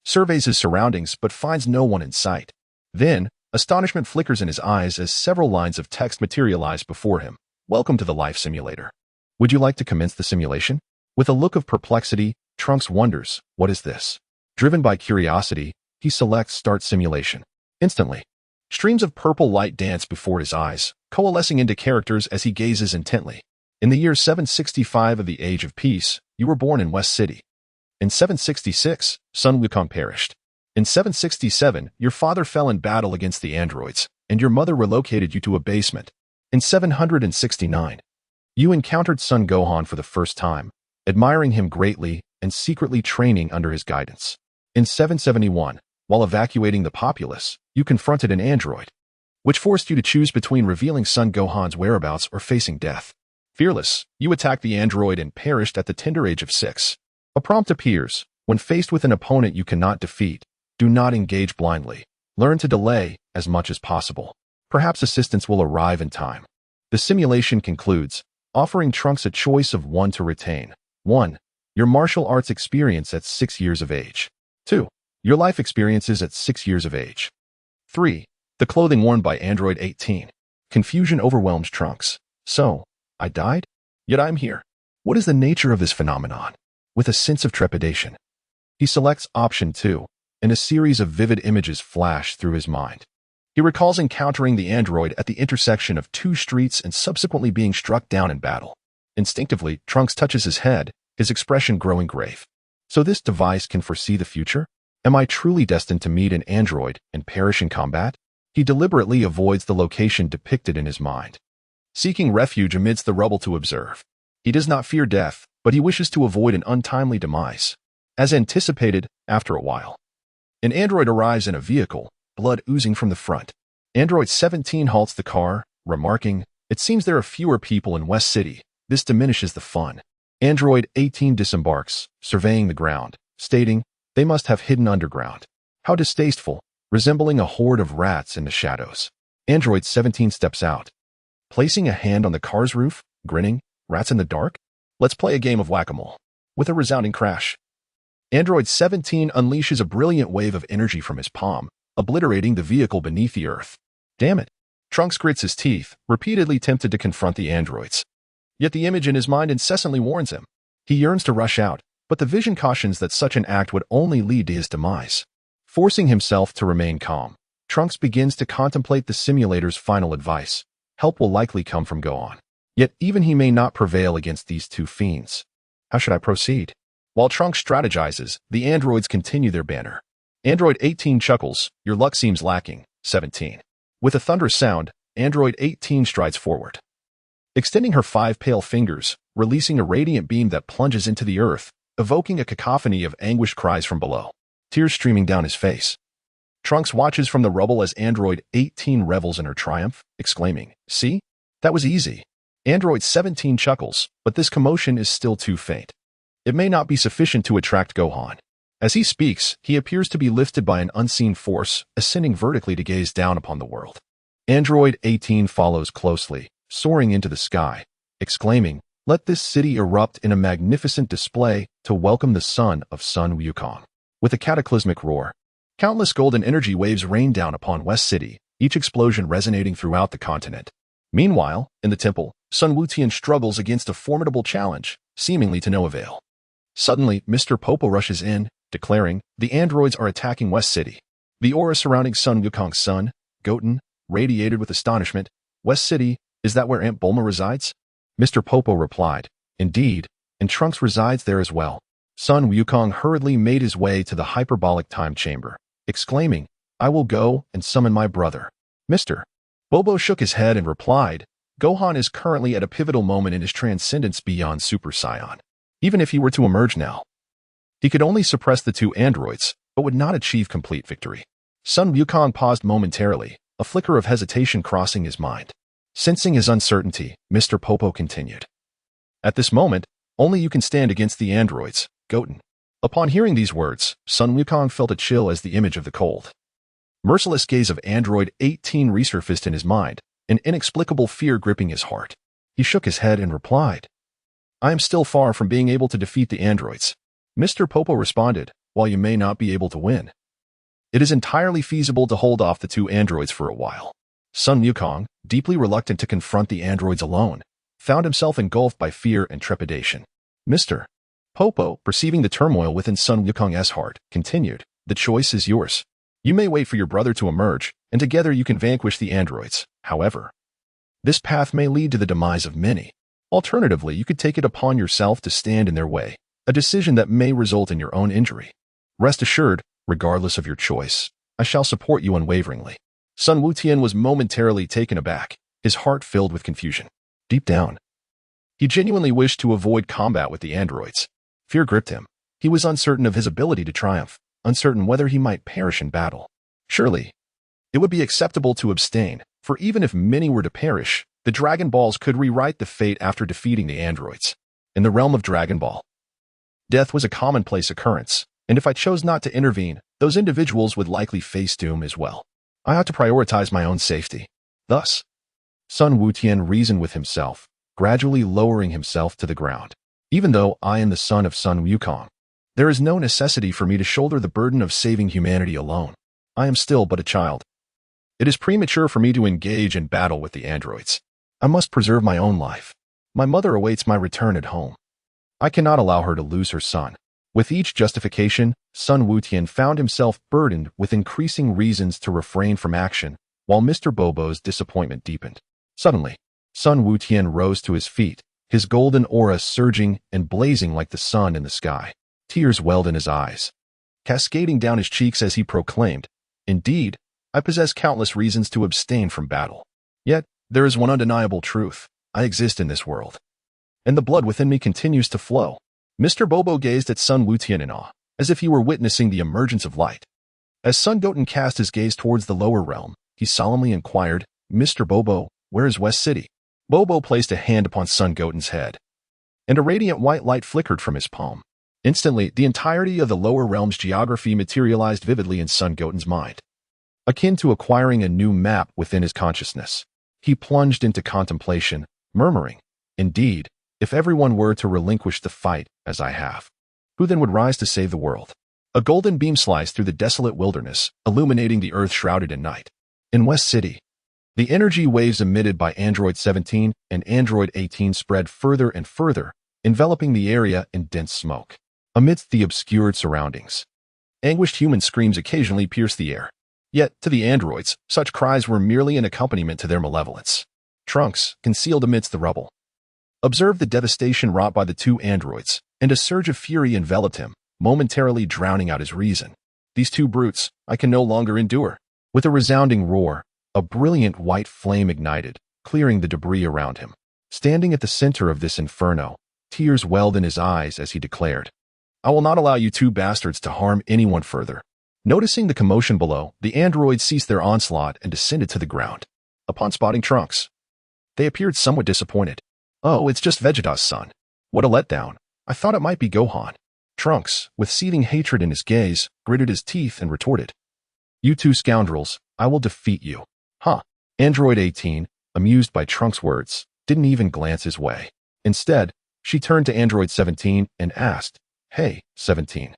surveys his surroundings but finds no one in sight. Then, astonishment flickers in his eyes as several lines of text materialize before him. "Welcome to the life simulator. Would you like to commence the simulation?" With a look of perplexity, Trunks wonders, what is this? Driven by curiosity, he selects Start Simulation. Instantly, streams of purple light dance before his eyes, coalescing into characters as he gazes intently. "In the year 765 of the Age of Peace, you were born in West City. In 766, Sun Wukong perished. In 767, your father fell in battle against the androids, and your mother relocated you to a basement. In 769, you encountered Sun Gohan for the first time, admiring him greatly and secretly training under his guidance. In 771, while evacuating the populace, you confronted an android, which forced you to choose between revealing Sun Gohan's whereabouts or facing death. Fearless, you attacked the android and perished at the tender age of 6. A prompt appears. When faced with an opponent you cannot defeat, do not engage blindly. Learn to delay as much as possible. Perhaps assistance will arrive in time." The simulation concludes, offering Trunks a choice of one to retain. 1. Your martial arts experience at 6 years of age. 2. Your life experiences at 6 years of age. 3. The clothing worn by Android 18. Confusion overwhelms Trunks. "So, I died? Yet I'm here. What is the nature of this phenomenon?" With a sense of trepidation, he selects option 2, and a series of vivid images flash through his mind. He recalls encountering the android at the intersection of 2 streets and subsequently being struck down in battle. Instinctively, Trunks touches his head, his expression growing grave. So this device can foresee the future? Am I truly destined to meet an android and perish in combat? He deliberately avoids the location depicted in his mind, seeking refuge amidst the rubble to observe. He does not fear death, but he wishes to avoid an untimely demise. As anticipated, after a while, an android arrives in a vehicle, blood oozing from the front. Android 17 halts the car, remarking, "It seems there are fewer people in West City. This diminishes the fun." Android 18 disembarks, surveying the ground, stating, "They must have hidden underground. How distasteful, resembling a horde of rats in the shadows." Android 17 steps out, placing a hand on the car's roof, grinning, "Rats in the dark? Let's play a game of whack-a-mole." With a resounding crash, Android 17 unleashes a brilliant wave of energy from his palm, obliterating the vehicle beneath the earth. Damn it. Trunks grits his teeth, repeatedly tempted to confront the androids. Yet the image in his mind incessantly warns him. He yearns to rush out, but the vision cautions that such an act would only lead to his demise. Forcing himself to remain calm, Trunks begins to contemplate the simulator's final advice. Help will likely come from Gohan. Yet even he may not prevail against these 2 fiends. How should I proceed? While Trunks strategizes, the androids continue their banter. Android 18 chuckles, "Your luck seems lacking, 17. With a thunderous sound, Android 18 strides forward, extending her 5 pale fingers, releasing a radiant beam that plunges into the earth, evoking a cacophony of anguished cries from below, tears streaming down his face. Trunks watches from the rubble as Android 18 revels in her triumph, exclaiming, "See? That was easy." Android 17 chuckles, but this commotion is still too faint. It may not be sufficient to attract Gohan. As he speaks, he appears to be lifted by an unseen force, ascending vertically to gaze down upon the world. Android 18 follows closely, soaring into the sky, exclaiming, "Let this city erupt in a magnificent display to welcome the son of Sun Wukong." With a cataclysmic roar, countless golden energy waves rain down upon West City, each explosion resonating throughout the continent. Meanwhile, in the temple, Sun Wutian struggles against a formidable challenge, seemingly to no avail. Suddenly, Mr. Popo rushes in, declaring, "The androids are attacking West City." The aura surrounding Sun Wukong's son, Goten, radiated with astonishment. "West City, is that where Aunt Bulma resides?" Mr. Popo replied, "Indeed, and Trunks resides there as well." Sun Wukong hurriedly made his way to the hyperbolic time chamber, exclaiming, "I will go and summon my brother." Mr. Bobo shook his head and replied, "Gohan is currently at a pivotal moment in his transcendence beyond Super Saiyan. Even if he were to emerge now, he could only suppress the two androids, but would not achieve complete victory." Sun Wukong paused momentarily, a flicker of hesitation crossing his mind. Sensing his uncertainty, Mr. Popo continued, "At this moment, only you can stand against the androids, Goten." Upon hearing these words, Sun Wukong felt a chill as the image of the cold, merciless gaze of Android 18 resurfaced in his mind, an inexplicable fear gripping his heart. He shook his head and replied, "I am still far from being able to defeat the androids." Mr. Popo responded, "While you may not be able to win, it is entirely feasible to hold off the two androids for a while." Sun Wukong, deeply reluctant to confront the androids alone, found himself engulfed by fear and trepidation. Mr. Popo, perceiving the turmoil within Sun Wukong's heart, continued, "The choice is yours. You may wait for your brother to emerge, and together you can vanquish the androids. However, this path may lead to the demise of many. Alternatively, you could take it upon yourself to stand in their way, a decision that may result in your own injury. Rest assured, regardless of your choice, I shall support you unwaveringly." Sun Wutian was momentarily taken aback, his heart filled with confusion. Deep down, he genuinely wished to avoid combat with the androids. Fear gripped him. He was uncertain of his ability to triumph, uncertain whether he might perish in battle. Surely, it would be acceptable to abstain, for even if many were to perish, the Dragon Balls could rewrite the fate after defeating the androids. In the realm of Dragon Ball, death was a commonplace occurrence, and if I chose not to intervene, those individuals would likely face doom as well. I ought to prioritize my own safety. Thus, Sun Wutian reasoned with himself, gradually lowering himself to the ground. Even though I am the son of Sun Wukong, there is no necessity for me to shoulder the burden of saving humanity alone. I am still but a child. It is premature for me to engage in battle with the androids. I must preserve my own life. My mother awaits my return at home. I cannot allow her to lose her son. With each justification, Sun Wutian found himself burdened with increasing reasons to refrain from action, while Mr. Bobo's disappointment deepened. Suddenly, Sun Wutian rose to his feet, his golden aura surging and blazing like the sun in the sky. Tears welled in his eyes, cascading down his cheeks as he proclaimed, "Indeed, I possess countless reasons to abstain from battle. Yet, there is one undeniable truth. I exist in this world, and the blood within me continues to flow." Mr. Bobo gazed at Sun Wutian in awe, as if he were witnessing the emergence of light. As Sun Goten cast his gaze towards the lower realm, he solemnly inquired, "Mr. Bobo, where is West City?" Bobo placed a hand upon Sun Goten's head, and a radiant white light flickered from his palm. Instantly, the entirety of the lower realm's geography materialized vividly in Sun Goten's mind. Akin to acquiring a new map within his consciousness, he plunged into contemplation, murmuring, "Indeed, if everyone were to relinquish the fight, as I have, who then would rise to save the world?" A golden beam sliced through the desolate wilderness, illuminating the earth shrouded in night. In West City, the energy waves emitted by Android 17 and Android 18 spread further and further, enveloping the area in dense smoke. Amidst the obscured surroundings, anguished human screams occasionally pierced the air. Yet, to the androids, such cries were merely an accompaniment to their malevolence. Trunks, concealed amidst the rubble, observed the devastation wrought by the two androids, and a surge of fury enveloped him, momentarily drowning out his reason. "These two brutes, I can no longer endure." With a resounding roar, a brilliant white flame ignited, clearing the debris around him. Standing at the center of this inferno, tears welled in his eyes as he declared, I will not allow you two bastards to harm anyone further. Noticing the commotion below, the androids ceased their onslaught and descended to the ground. Upon spotting Trunks, they appeared somewhat disappointed. Oh, it's just Vegeta's son. What a letdown. I thought it might be Gohan. Trunks, with seething hatred in his gaze, gritted his teeth and retorted. You two scoundrels, I will defeat you. Huh. Android 18, amused by Trunks' words, didn't even glance his way. Instead, she turned to Android 17 and asked, Hey, 17.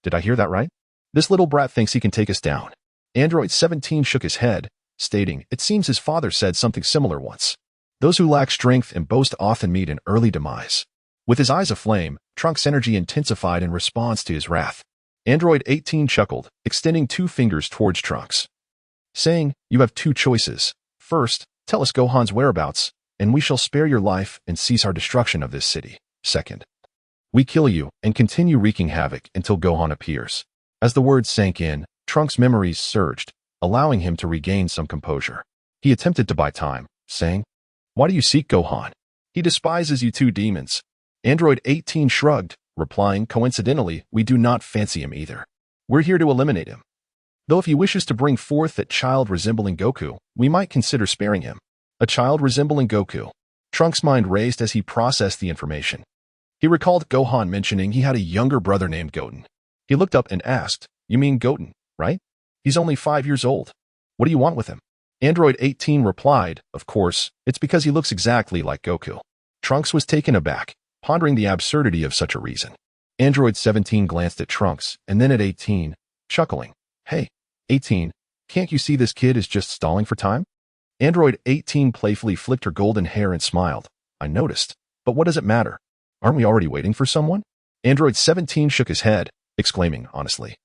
Did I hear that right? This little brat thinks he can take us down. Android 17 shook his head, stating, It seems his father said something similar once. Those who lack strength and boast often meet an early demise. With his eyes aflame, Trunks' energy intensified in response to his wrath. Android 18 chuckled, extending 2 fingers towards Trunks, saying, You have 2 choices. First, tell us Gohan's whereabouts, and we shall spare your life and cease our destruction of this city. Second, we kill you and continue wreaking havoc until Gohan appears. As the words sank in, Trunks' memories surged, allowing him to regain some composure. He attempted to buy time, saying, Why do you seek Gohan? He despises you 2 demons. Android 18 shrugged, replying, Coincidentally, we do not fancy him either. We're here to eliminate him. Though if he wishes to bring forth that child resembling Goku, we might consider sparing him. A child resembling Goku. Trunks' mind raced as he processed the information. He recalled Gohan mentioning he had a younger brother named Goten. He looked up and asked, You mean Goten, right? He's only 5 years old. What do you want with him? Android 18 replied, Of course, it's because he looks exactly like Goku. Trunks was taken aback, pondering the absurdity of such a reason. Android 17 glanced at Trunks and then at 18, chuckling. Hey, 18, can't you see this kid is just stalling for time? Android 18 playfully flicked her golden hair and smiled. I noticed. But what does it matter? Aren't we already waiting for someone? Android 17 shook his head, exclaiming honestly.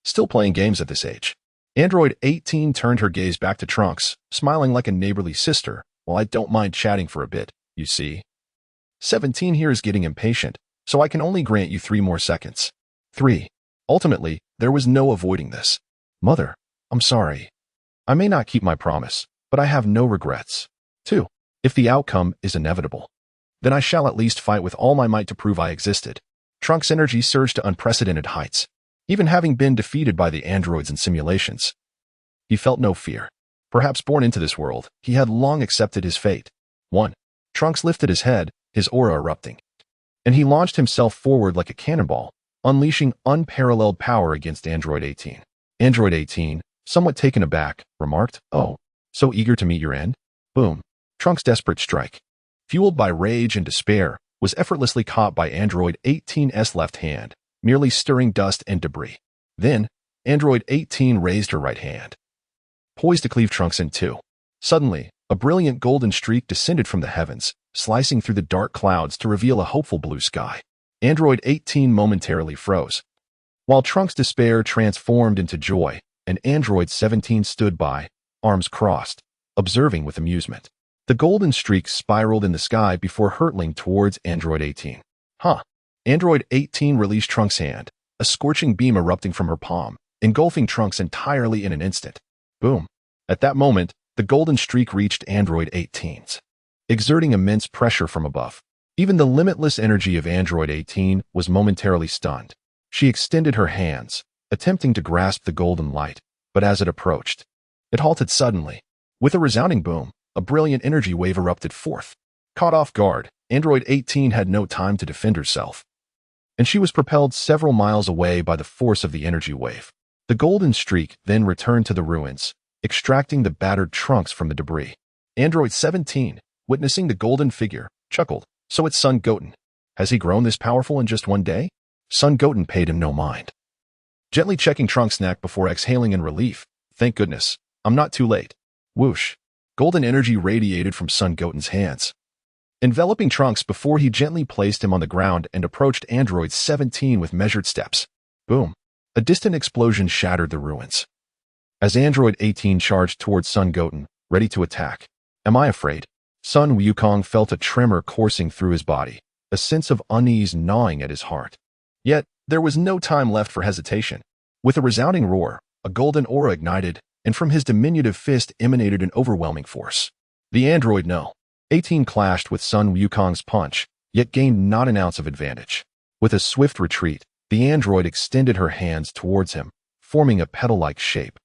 Still playing games at this age. Android 18 turned her gaze back to Trunks, smiling like a neighborly sister. Well, I don't mind chatting for a bit, you see. 17 here is getting impatient, so I can only grant you 3 more seconds. 3. Ultimately, there was no avoiding this. Mother, I'm sorry. I may not keep my promise, but I have no regrets. 2. If the outcome is inevitable, then I shall at least fight with all my might to prove I existed. Trunks' energy surged to unprecedented heights. Even having been defeated by the androids in simulations, he felt no fear. Perhaps born into this world, he had long accepted his fate. 1. Trunks lifted his head, his aura erupting, and he launched himself forward like a cannonball, unleashing unparalleled power against Android 18. Android 18, somewhat taken aback, remarked, Oh, so eager to meet your end? Boom. Trunks' desperate strike, fueled by rage and despair, was effortlessly caught by Android 18's left hand, merely stirring dust and debris. Then, Android 18 raised her right hand, poised to cleave Trunks in 2. Suddenly, a brilliant golden streak descended from the heavens, slicing through the dark clouds to reveal a hopeful blue sky. Android 18 momentarily froze, while Trunks' despair transformed into joy, and Android 17 stood by, arms crossed, observing with amusement. The golden streak spiraled in the sky before hurtling towards Android 18. Android 18 released Trunks' hand, a scorching beam erupting from her palm, engulfing Trunks entirely in an instant. Boom. At that moment, the golden streak reached Android 18's, exerting immense pressure from above. Even the limitless energy of Android 18 was momentarily stunned. She extended her hands, attempting to grasp the golden light, but as it approached, it halted suddenly. With a resounding boom, a brilliant energy wave erupted forth. Caught off guard, Android 18 had no time to defend herself, and she was propelled several miles away by the force of the energy wave. The golden streak then returned to the ruins, extracting the battered Trunks from the debris. Android 17, witnessing the golden figure, chuckled. So it's son Goten. Has he grown this powerful in just one day? Son Goten paid him no mind, gently checking Trunks' neck before exhaling in relief. Thank goodness, I'm not too late. Whoosh. Golden energy radiated from son Goten's hands, enveloping Trunks before he gently placed him on the ground and approached Android 17 with measured steps. Boom. A distant explosion shattered the ruins, as Android 18 charged towards son Goten, ready to attack. Am I afraid? Son Wukong felt a tremor coursing through his body, a sense of unease gnawing at his heart. Yet, there was no time left for hesitation. With a resounding roar, a golden aura ignited, and from his diminutive fist emanated an overwhelming force. The android 18 clashed with son Wukong's punch, yet gained not an ounce of advantage. With a swift retreat, The android extended her hands towards him, forming a petal-like shape,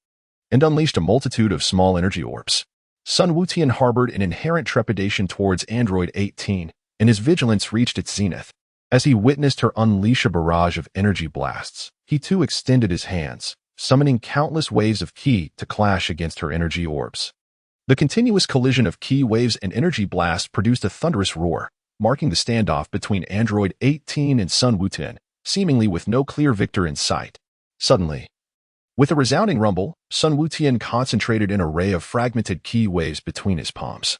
and unleashed a multitude of small energy orbs. Sun Wutian harbored an inherent trepidation towards Android 18, and his vigilance reached its zenith. As he witnessed her unleash a barrage of energy blasts, he too extended his hands, summoning countless waves of ki to clash against her energy orbs. The continuous collision of ki waves and energy blasts produced a thunderous roar, marking the standoff between Android 18 and Sun Wutian, seemingly with no clear victor in sight. Suddenly, with a resounding rumble, Sun Wutian concentrated an array of fragmented ki waves between his palms,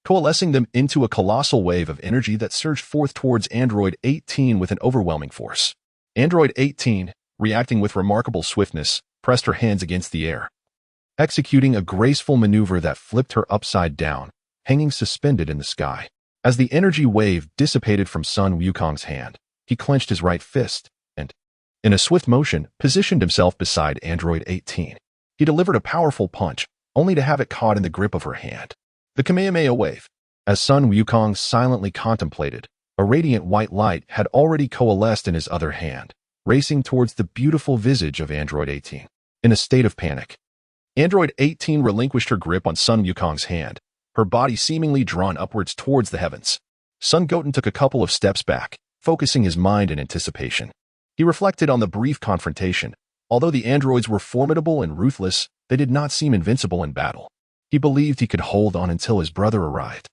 coalescing them into a colossal wave of energy that surged forth towards Android 18 with an overwhelming force. Android 18, reacting with remarkable swiftness, pressed her hands against the air, executing a graceful maneuver that flipped her upside down, hanging suspended in the sky. As the energy wave dissipated from Sun Wukong's hand, he clenched his right fist and, in a swift motion, positioned himself beside Android 18. He delivered a powerful punch, only to have it caught in the grip of her hand. The Kamehameha wave. As Sun Wukong silently contemplated, a radiant white light had already coalesced in his other hand, racing towards the beautiful visage of Android 18. In a state of panic, Android 18 relinquished her grip on Sun Wukong's hand, her body seemingly drawn upwards towards the heavens. Sun Goten took a couple of steps back, focusing his mind in anticipation. He reflected on the brief confrontation. Although the androids were formidable and ruthless, they did not seem invincible in battle. He believed he could hold on until his brother arrived.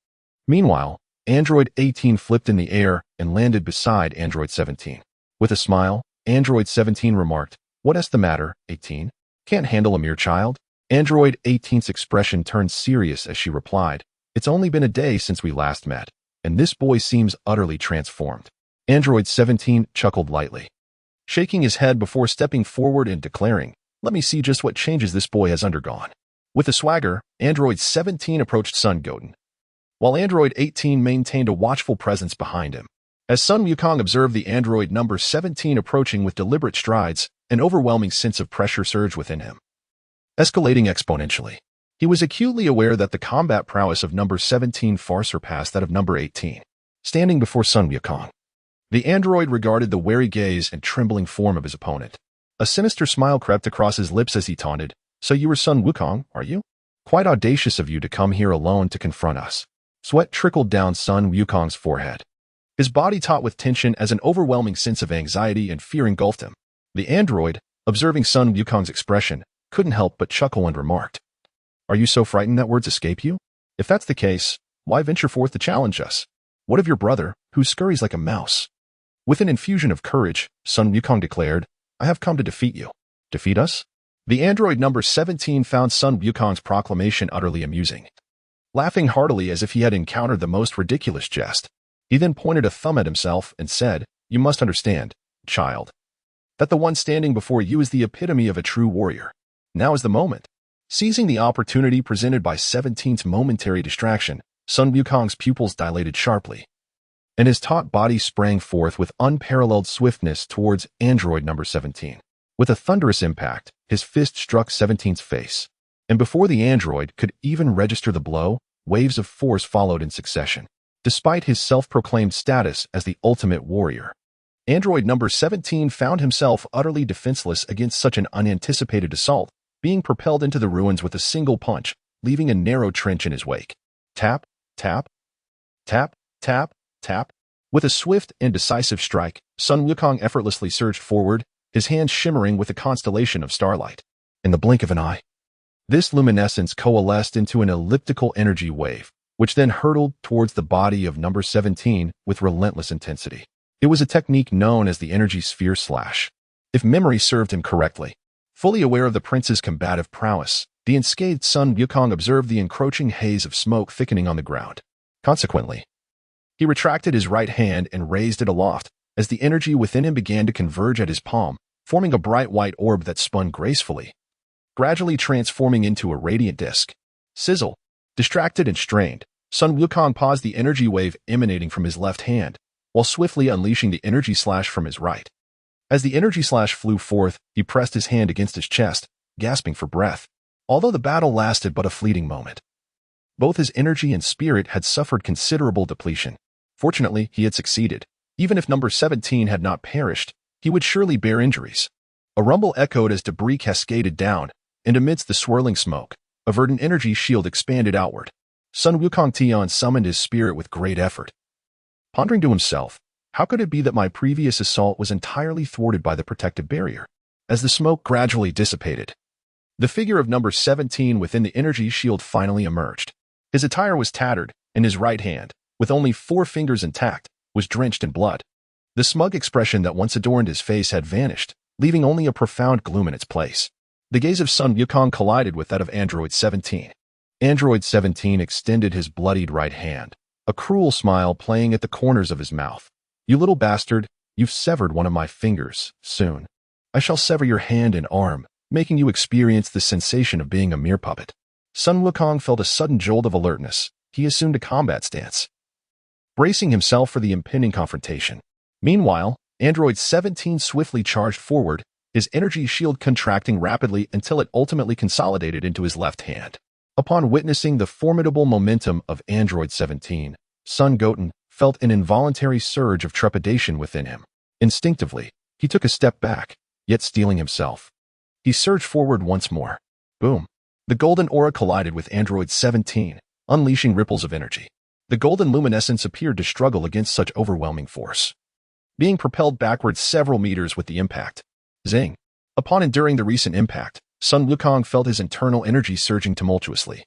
Meanwhile, Android 18 flipped in the air and landed beside Android 17. With a smile, Android 17 remarked, "What's the matter, 18? Can't handle a mere child?" Android 18's expression turned serious as she replied, "It's only been a day since we last met, and this boy seems utterly transformed." Android 17 chuckled lightly, shaking his head before stepping forward and declaring, "Let me see just what changes this boy has undergone." With a swagger, Android 17 approached Sun Goten, while Android 18 maintained a watchful presence behind him. As Sun Wukong observed the android number 17 approaching with deliberate strides, an overwhelming sense of pressure surged within him, escalating exponentially. He was acutely aware that the combat prowess of number 17 far surpassed that of number 18. Standing before Sun Wukong, the android regarded the wary gaze and trembling form of his opponent. A sinister smile crept across his lips as he taunted, "So you are Sun Wukong, are you? Quite audacious of you to come here alone to confront us." Sweat trickled down Sun Wukong's forehead, his body taut with tension as an overwhelming sense of anxiety and fear engulfed him. The android, observing Sun Wukong's expression, couldn't help but chuckle and remarked, "Are you so frightened that words escape you? If that's the case, why venture forth to challenge us? What of your brother, who scurries like a mouse?" With an infusion of courage, Sun Wukong declared, "I have come to defeat you." "Defeat us?" The android number 17 found Sun Wukong's proclamation utterly amusing, laughing heartily as if he had encountered the most ridiculous jest. He then pointed a thumb at himself and said, "You must understand, child, that the one standing before you is the epitome of a true warrior. Now is the moment." Seizing the opportunity presented by 17's momentary distraction, Sun Wukong's pupils dilated sharply, and his taut body sprang forth with unparalleled swiftness towards android number 17. With a thunderous impact, his fist struck 17's face, and before the android could even register the blow, waves of force followed in succession. Despite his self-proclaimed status as the ultimate warrior, android number 17 found himself utterly defenseless against such an unanticipated assault, being propelled into the ruins with a single punch, leaving a narrow trench in his wake. Tap, tap, tap, tap, tap. With a swift and decisive strike, Sun Wukong effortlessly surged forward, his hands shimmering with a constellation of starlight. In the blink of an eye, this luminescence coalesced into an elliptical energy wave, which then hurtled towards the body of number 17 with relentless intensity. It was a technique known as the energy sphere slash. If memory served him correctly, fully aware of the prince's combative prowess, the unscathed Sun Wukong observed the encroaching haze of smoke thickening on the ground. Consequently, he retracted his right hand and raised it aloft, as the energy within him began to converge at his palm, forming a bright white orb that spun gracefully, gradually transforming into a radiant disk. Sizzle. Distracted and strained, Sun Wukong paused the energy wave emanating from his left hand, while swiftly unleashing the energy slash from his right. As the energy slash flew forth, he pressed his hand against his chest, gasping for breath. Although the battle lasted but a fleeting moment, both his energy and spirit had suffered considerable depletion. Fortunately, he had succeeded. Even if number 17 had not perished, he would surely bear injuries. A rumble echoed as debris cascaded down, and amidst the swirling smoke, a verdant energy shield expanded outward. Sun Wukong Tian summoned his spirit with great effort. Pondering to himself, how could it be that my previous assault was entirely thwarted by the protective barrier? As the smoke gradually dissipated, the figure of number 17 within the energy shield finally emerged. His attire was tattered, and his right hand, with only 4 fingers intact, was drenched in blood. The smug expression that once adorned his face had vanished, leaving only a profound gloom in its place. The gaze of Sun Wukong collided with that of Android 17. Android 17 extended his bloodied right hand, a cruel smile playing at the corners of his mouth. "You little bastard, you've severed one of my fingers. Soon, I shall sever your hand and arm, making you experience the sensation of being a mere puppet." Sun Wukong felt a sudden jolt of alertness. He assumed a combat stance, bracing himself for the impending confrontation. Meanwhile, Android 17 swiftly charged forward, his energy shield contracting rapidly until it ultimately consolidated into his left hand. Upon witnessing the formidable momentum of Android 17, Sun Goten felt an involuntary surge of trepidation within him. Instinctively, he took a step back, yet steeling himself. He surged forward once more. Boom! The golden aura collided with Android 17, unleashing ripples of energy. The golden luminescence appeared to struggle against such overwhelming force, being propelled backwards several meters with the impact. Zing! Upon enduring the recent impact, Sun Wukong felt his internal energy surging tumultuously,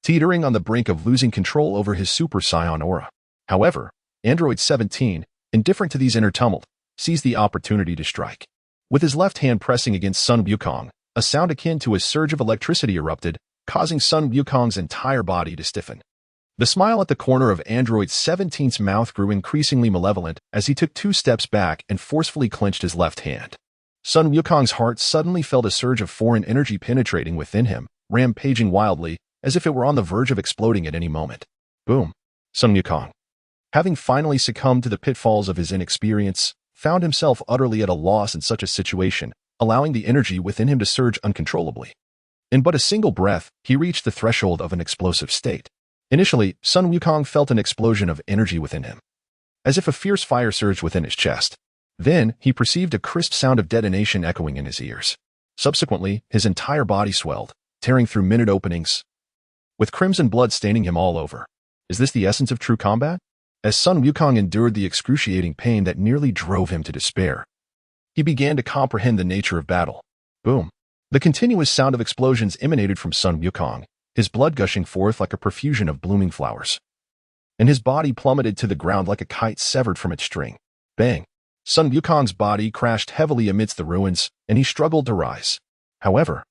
teetering on the brink of losing control over his Super Saiyan aura. However, Android 17, indifferent to these inner tumult, seized the opportunity to strike. With his left hand pressing against Sun Wukong, a sound akin to a surge of electricity erupted, causing Sun Wukong's entire body to stiffen. The smile at the corner of Android 17's mouth grew increasingly malevolent as he took 2 steps back and forcefully clenched his left hand. Sun Wukong's heart suddenly felt a surge of foreign energy penetrating within him, rampaging wildly, as if it were on the verge of exploding at any moment. Boom! Sun Wukong, having finally succumbed to the pitfalls of his inexperience, found himself utterly at a loss in such a situation, allowing the energy within him to surge uncontrollably. In but a single breath, he reached the threshold of an explosive state. Initially, Sun Wukong felt an explosion of energy within him, as if a fierce fire surged within his chest. Then, he perceived a crisp sound of detonation echoing in his ears. Subsequently, his entire body swelled, tearing through minute openings, with crimson blood staining him all over. Is this the essence of true combat? As Sun Wukong endured the excruciating pain that nearly drove him to despair, he began to comprehend the nature of battle. Boom! The continuous sound of explosions emanated from Sun Wukong, his blood gushing forth like a profusion of blooming flowers, and his body plummeted to the ground like a kite severed from its string. Bang! Sun Wukong's body crashed heavily amidst the ruins, and he struggled to rise. However,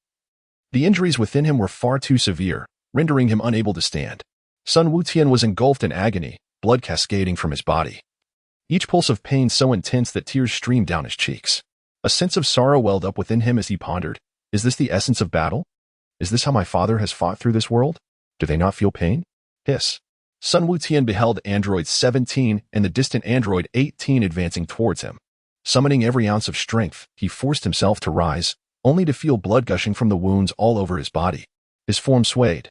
the injuries within him were far too severe, rendering him unable to stand. Sun Wutian was engulfed in agony, blood cascading from his body, each pulse of pain so intense that tears streamed down his cheeks. A sense of sorrow welled up within him as he pondered, is this the essence of battle? Is this how my father has fought through this world? Do they not feel pain? Hiss. Sun Wutian beheld Android 17 and the distant Android 18 advancing towards him. Summoning every ounce of strength, he forced himself to rise, only to feel blood gushing from the wounds all over his body. His form swayed,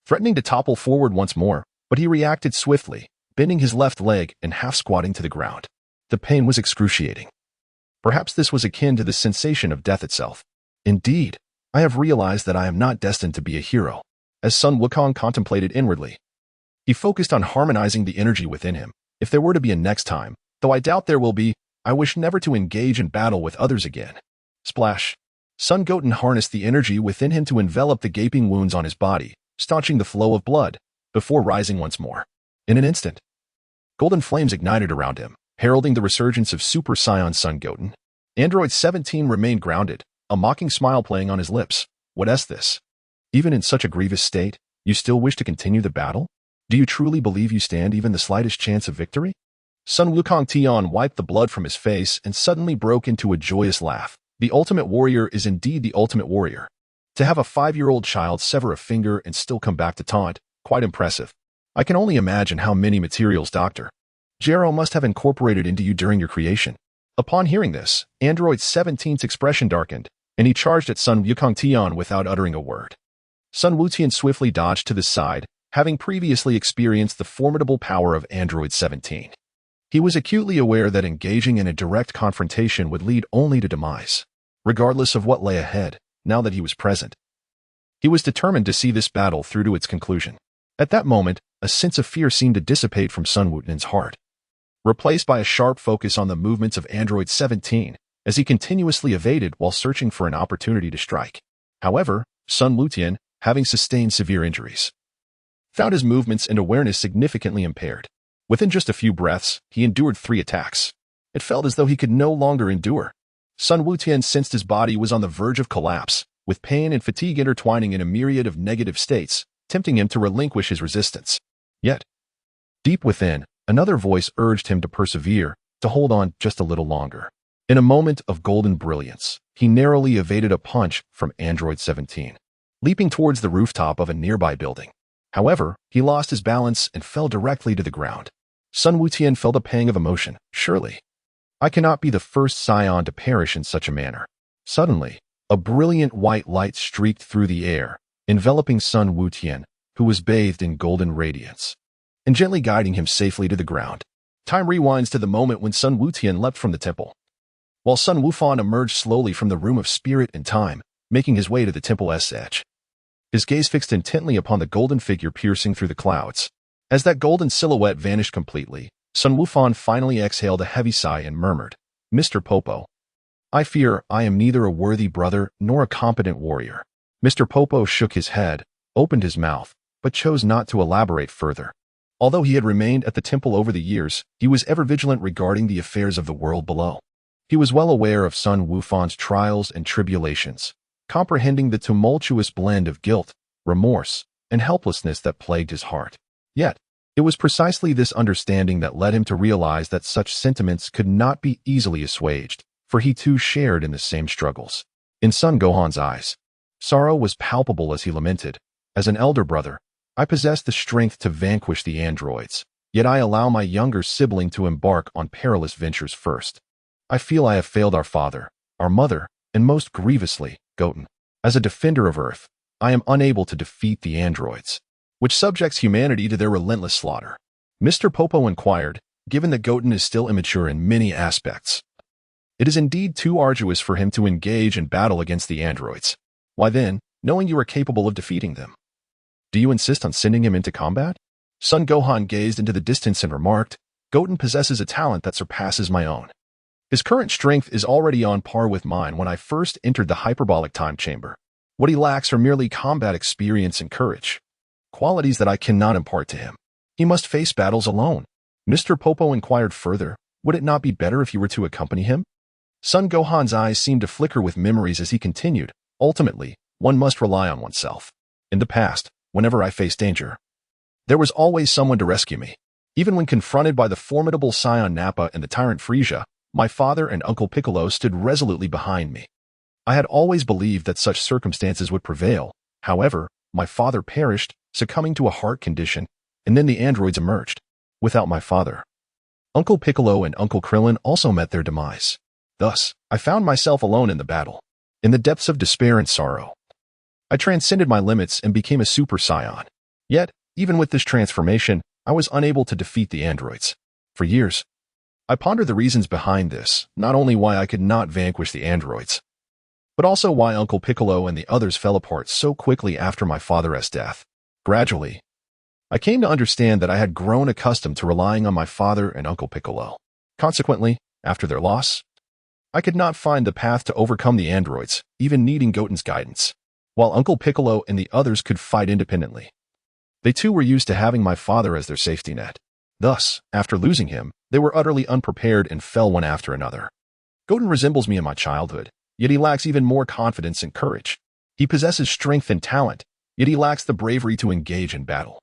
threatening to topple forward once more, but he reacted swiftly, bending his left leg and half-squatting to the ground. The pain was excruciating. Perhaps this was akin to the sensation of death itself. Indeed, I have realized that I am not destined to be a hero. As Sun Wukong contemplated inwardly, he focused on harmonizing the energy within him. If there were to be a next time, though I doubt there will be, I wish never to engage in battle with others again. Splash! Sun Goten harnessed the energy within him to envelop the gaping wounds on his body, staunching the flow of blood, before rising once more. In an instant, golden flames ignited around him, heralding the resurgence of Super Saiyan Sun Goten. Android 17 remained grounded, a mocking smile playing on his lips. What is this? Even in such a grievous state, you still wish to continue the battle? Do you truly believe you stand even the slightest chance of victory? Sun Wukong Tian wiped the blood from his face and suddenly broke into a joyous laugh. The ultimate warrior is indeed the ultimate warrior. To have a 5-year-old child sever a finger and still come back to taunt, quite impressive. I can only imagine how many materials Dr. Gero must have incorporated into you during your creation. Upon hearing this, Android 17's expression darkened, and he charged at Sun Wukong Tian without uttering a word. Sun Wutian swiftly dodged to the side, having previously experienced the formidable power of Android 17. He was acutely aware that engaging in a direct confrontation would lead only to demise. Regardless of what lay ahead, now that he was present, he was determined to see this battle through to its conclusion. At that moment, a sense of fear seemed to dissipate from Sun Wutin's heart, replaced by a sharp focus on the movements of Android 17, as he continuously evaded while searching for an opportunity to strike. However, Sun Wutin, having sustained severe injuries, found his movements and awareness significantly impaired. Within just a few breaths, he endured 3 attacks. It felt as though he could no longer endure. Sun Wutin sensed his body was on the verge of collapse, with pain and fatigue intertwining in a myriad of negative states, tempting him to relinquish his resistance. Yet, deep within, another voice urged him to persevere, to hold on just a little longer. In a moment of golden brilliance, he narrowly evaded a punch from Android 17, leaping towards the rooftop of a nearby building. However, he lost his balance and fell directly to the ground. Sun Wutin felt a pang of emotion. Surely, I cannot be the first scion to perish in such a manner. Suddenly, a brilliant white light streaked through the air, enveloping Sun Wutin, who was bathed in golden radiance, and gently guiding him safely to the ground. Time rewinds to the moment when Sun Wutin leapt from the temple, while Sun Wufan emerged slowly from the room of spirit and time, making his way to the temple's edge. His gaze fixed intently upon the golden figure piercing through the clouds. As that golden silhouette vanished completely, Sun Wufan finally exhaled a heavy sigh and murmured, "Mr. Popo, I fear I am neither a worthy brother nor a competent warrior." Mr. Popo shook his head, opened his mouth, but chose not to elaborate further. Although he had remained at the temple over the years, he was ever vigilant regarding the affairs of the world below. He was well aware of Sun Wufan's trials and tribulations, comprehending the tumultuous blend of guilt, remorse, and helplessness that plagued his heart. Yet, it was precisely this understanding that led him to realize that such sentiments could not be easily assuaged, for he too shared in the same struggles. In Sun Gohan's eyes, sorrow was palpable as he lamented, "As an elder brother, I possess the strength to vanquish the androids, yet I allow my younger sibling to embark on perilous ventures first. I feel I have failed our father, our mother, and most grievously, Goten. As a defender of Earth, I am unable to defeat the androids, which subjects humanity to their relentless slaughter." Mr. Popo inquired, "Given that Goten is still immature in many aspects, it is indeed too arduous for him to engage in battle against the androids. Why then, knowing you are capable of defeating them, do you insist on sending him into combat?" Sun Gohan gazed into the distance and remarked, "Goten possesses a talent that surpasses my own. His current strength is already on par with mine when I first entered the hyperbolic time chamber. What he lacks are merely combat experience and courage, qualities that I cannot impart to him. He must face battles alone." Mr. Popo inquired further, "Would it not be better if you were to accompany him?" Sun Gohan's eyes seemed to flicker with memories as he continued, "Ultimately, one must rely on oneself. In the past, whenever I faced danger, there was always someone to rescue me. Even when confronted by the formidable Scion Nappa and the tyrant Frisia, my father and Uncle Piccolo stood resolutely behind me. I had always believed that such circumstances would prevail. However, my father perished, succumbing to a heart condition, and then the androids emerged. Without my father, Uncle Piccolo and Uncle Krillin also met their demise. Thus, I found myself alone in the battle. In the depths of despair and sorrow, I transcended my limits and became a Super Saiyan. Yet, even with this transformation, I was unable to defeat the androids. For years, I pondered the reasons behind this, not only why I could not vanquish the androids, but also why Uncle Piccolo and the others fell apart so quickly after my father's death. Gradually, I came to understand that I had grown accustomed to relying on my father and Uncle Piccolo. Consequently, after their loss, I could not find the path to overcome the androids, even needing Goten's guidance, while Uncle Piccolo and the others could fight independently. They too were used to having my father as their safety net. Thus, after losing him, they were utterly unprepared and fell one after another. Goten resembles me in my childhood, yet he lacks even more confidence and courage. He possesses strength and talent, yet he lacks the bravery to engage in battle,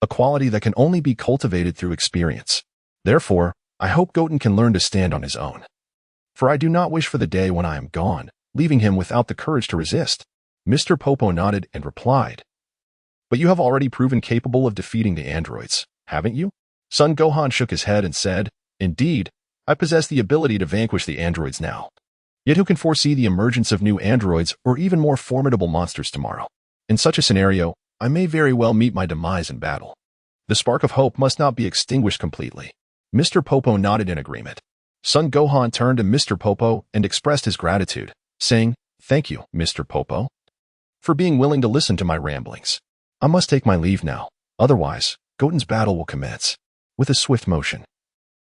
a quality that can only be cultivated through experience. Therefore, I hope Goten can learn to stand on his own. For I do not wish for the day when I am gone, leaving him without the courage to resist." Mr. Popo nodded and replied, "But you have already proven capable of defeating the androids, haven't you?" Sun Gohan shook his head and said, "Indeed, I possess the ability to vanquish the androids now. Yet who can foresee the emergence of new androids or even more formidable monsters tomorrow? In such a scenario, I may very well meet my demise in battle. The spark of hope must not be extinguished completely. Mr. Popo nodded in agreement. Sun Gohan turned to Mr. Popo and expressed his gratitude, saying, "Thank you, Mr. Popo, for being willing to listen to my ramblings. I must take my leave now, otherwise, Goten's battle will commence." With a swift motion,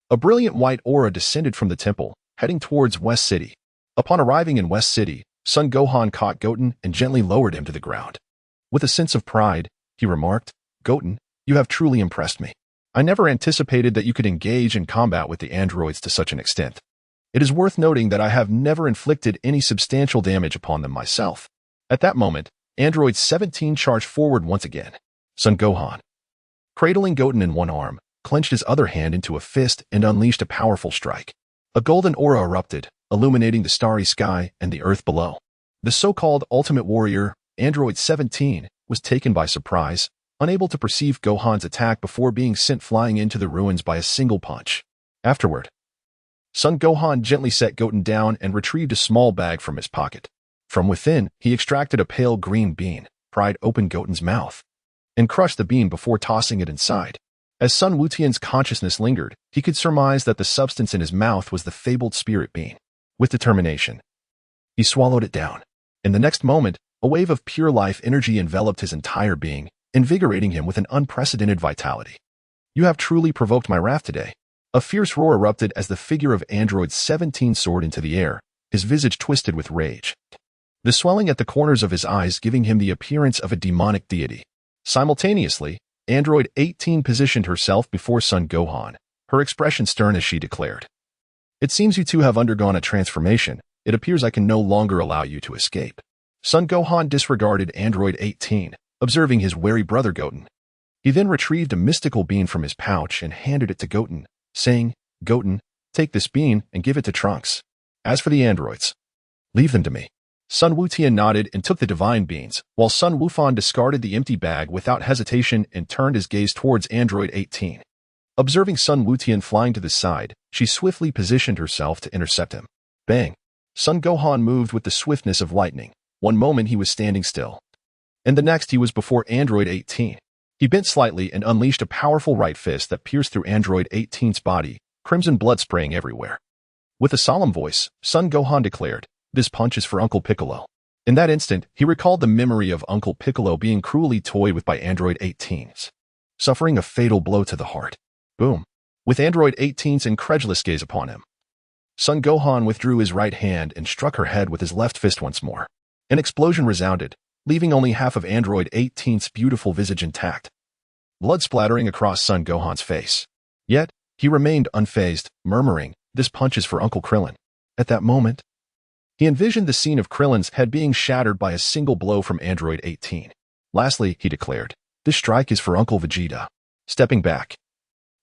a brilliant white aura descended from the temple, heading towards West City. Upon arriving in West City, Sun Gohan caught Goten and gently lowered him to the ground. With a sense of pride, he remarked, "Goten, you have truly impressed me. I never anticipated that you could engage in combat with the androids to such an extent. It is worth noting that I have never inflicted any substantial damage upon them myself." At that moment, Android 17 charged forward once again. Sun Gohan, cradling Goten in one arm, clenched his other hand into a fist and unleashed a powerful strike. A golden aura erupted, illuminating the starry sky and the earth below. The so-called Ultimate Warrior, Android 17, was taken by surprise, unable to perceive Gohan's attack before being sent flying into the ruins by a single punch. Afterward, Sun Gohan gently set Goten down and retrieved a small bag from his pocket. From within, he extracted a pale green bean, pried open Goten's mouth, and crushed the bean before tossing it inside. As Sun Wutian's consciousness lingered, he could surmise that the substance in his mouth was the fabled spirit bean. With determination, he swallowed it down. In the next moment, a wave of pure life energy enveloped his entire being, invigorating him with an unprecedented vitality. "You have truly provoked my wrath today." A fierce roar erupted as the figure of Android 17 soared into the air, his visage twisted with rage, the swelling at the corners of his eyes giving him the appearance of a demonic deity. Simultaneously, Android 18 positioned herself before Sun Gohan, her expression stern as she declared, "It seems you two have undergone a transformation. It appears I can no longer allow you to escape." Sun Gohan disregarded Android 18, observing his wary brother Goten. He then retrieved a mystical bean from his pouch and handed it to Goten, saying, "Goten, take this bean and give it to Trunks. As for the androids, leave them to me." Sun Wutian nodded and took the divine beans, while Sun Wufan discarded the empty bag without hesitation and turned his gaze towards Android 18. Observing Sun Wutian flying to the side, she swiftly positioned herself to intercept him. Bang! Sun Gohan moved with the swiftness of lightning. One moment he was standing still, and the next he was before Android 18. He bent slightly and unleashed a powerful right fist that pierced through Android 18's body, crimson blood spraying everywhere. With a solemn voice, Sun Gohan declared, "This punch is for Uncle Piccolo." In that instant, he recalled the memory of Uncle Piccolo being cruelly toyed with by Android 18's, suffering a fatal blow to the heart. Boom! With Android 18's incredulous gaze upon him, Sun Gohan withdrew his right hand and struck her head with his left fist once more. An explosion resounded, leaving only half of Android 18's beautiful visage intact, blood splattering across Sun Gohan's face. Yet, he remained unfazed, murmuring, "This punch is for Uncle Krillin." At that moment, he envisioned the scene of Krillin's head being shattered by a single blow from Android 18. Lastly, he declared, "This strike is for Uncle Vegeta." Stepping back,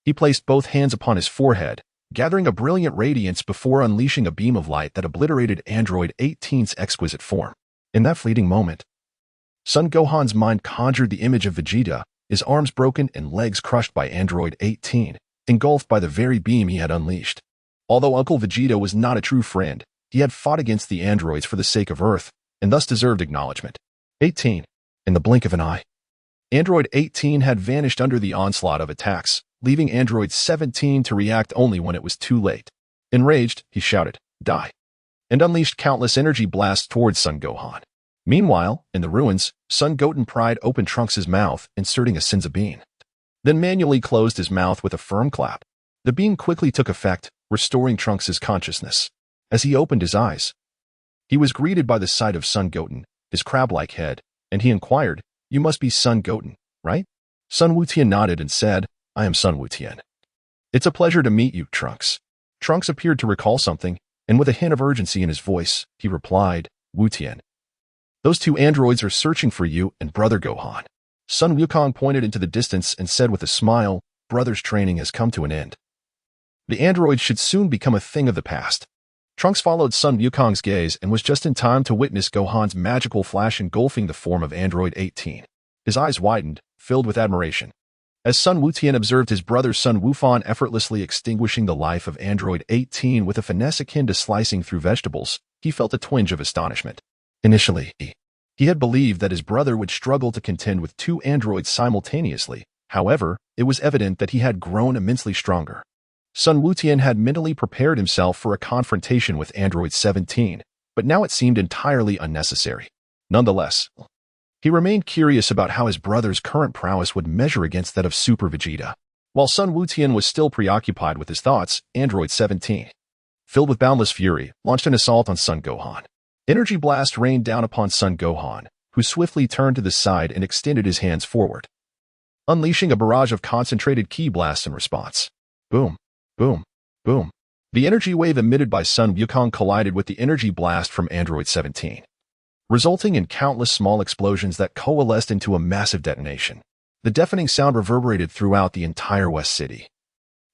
he placed both hands upon his forehead, gathering a brilliant radiance before unleashing a beam of light that obliterated Android 18's exquisite form. In that fleeting moment, Sun Gohan's mind conjured the image of Vegeta, his arms broken and legs crushed by Android 18, engulfed by the very beam he had unleashed. Although Uncle Vegeta was not a true friend, he had fought against the androids for the sake of Earth, and thus deserved acknowledgement. 18. In the blink of an eye, Android 18 had vanished under the onslaught of attacks, leaving Android 17 to react only when it was too late. Enraged, he shouted, "Die!" and unleashed countless energy blasts towards Sun Gohan. Meanwhile, in the ruins, Sun Goten pried open Trunks' mouth, inserting a Senzu bean, then manually closed his mouth with a firm clap. The bean quickly took effect, restoring Trunks' consciousness. As he opened his eyes, he was greeted by the sight of Sun Goten, his crab-like head, and he inquired, "You must be Sun Goten, right?" Sun Wutian nodded and said, "I am Sun Wutian." "It's a pleasure to meet you, Trunks." Trunks appeared to recall something, and with a hint of urgency in his voice, he replied, "Wutian, those two androids are searching for you and Brother Gohan." Sun Wukong pointed into the distance and said with a smile, "Brother's training has come to an end. The androids should soon become a thing of the past." Trunks followed Sun Wukong's gaze and was just in time to witness Gohan's magical flash engulfing the form of Android 18. His eyes widened, filled with admiration. As Sun Wutian observed his brother Sun Wufan effortlessly extinguishing the life of Android 18 with a finesse akin to slicing through vegetables, he felt a twinge of astonishment. Initially, he had believed that his brother would struggle to contend with two androids simultaneously. However, it was evident that he had grown immensely stronger. Sun Wutian had mentally prepared himself for a confrontation with Android 17, but now it seemed entirely unnecessary. Nonetheless, he remained curious about how his brother's current prowess would measure against that of Super Vegeta. While Sun Wutian was still preoccupied with his thoughts, Android 17, filled with boundless fury, launched an assault on Sun Gohan. Energy blast rained down upon Sun Gohan, who swiftly turned to the side and extended his hands forward, unleashing a barrage of concentrated ki blasts in response. Boom, boom, boom. The energy wave emitted by Sun Wukong collided with the energy blast from Android 17, resulting in countless small explosions that coalesced into a massive detonation. The deafening sound reverberated throughout the entire West City,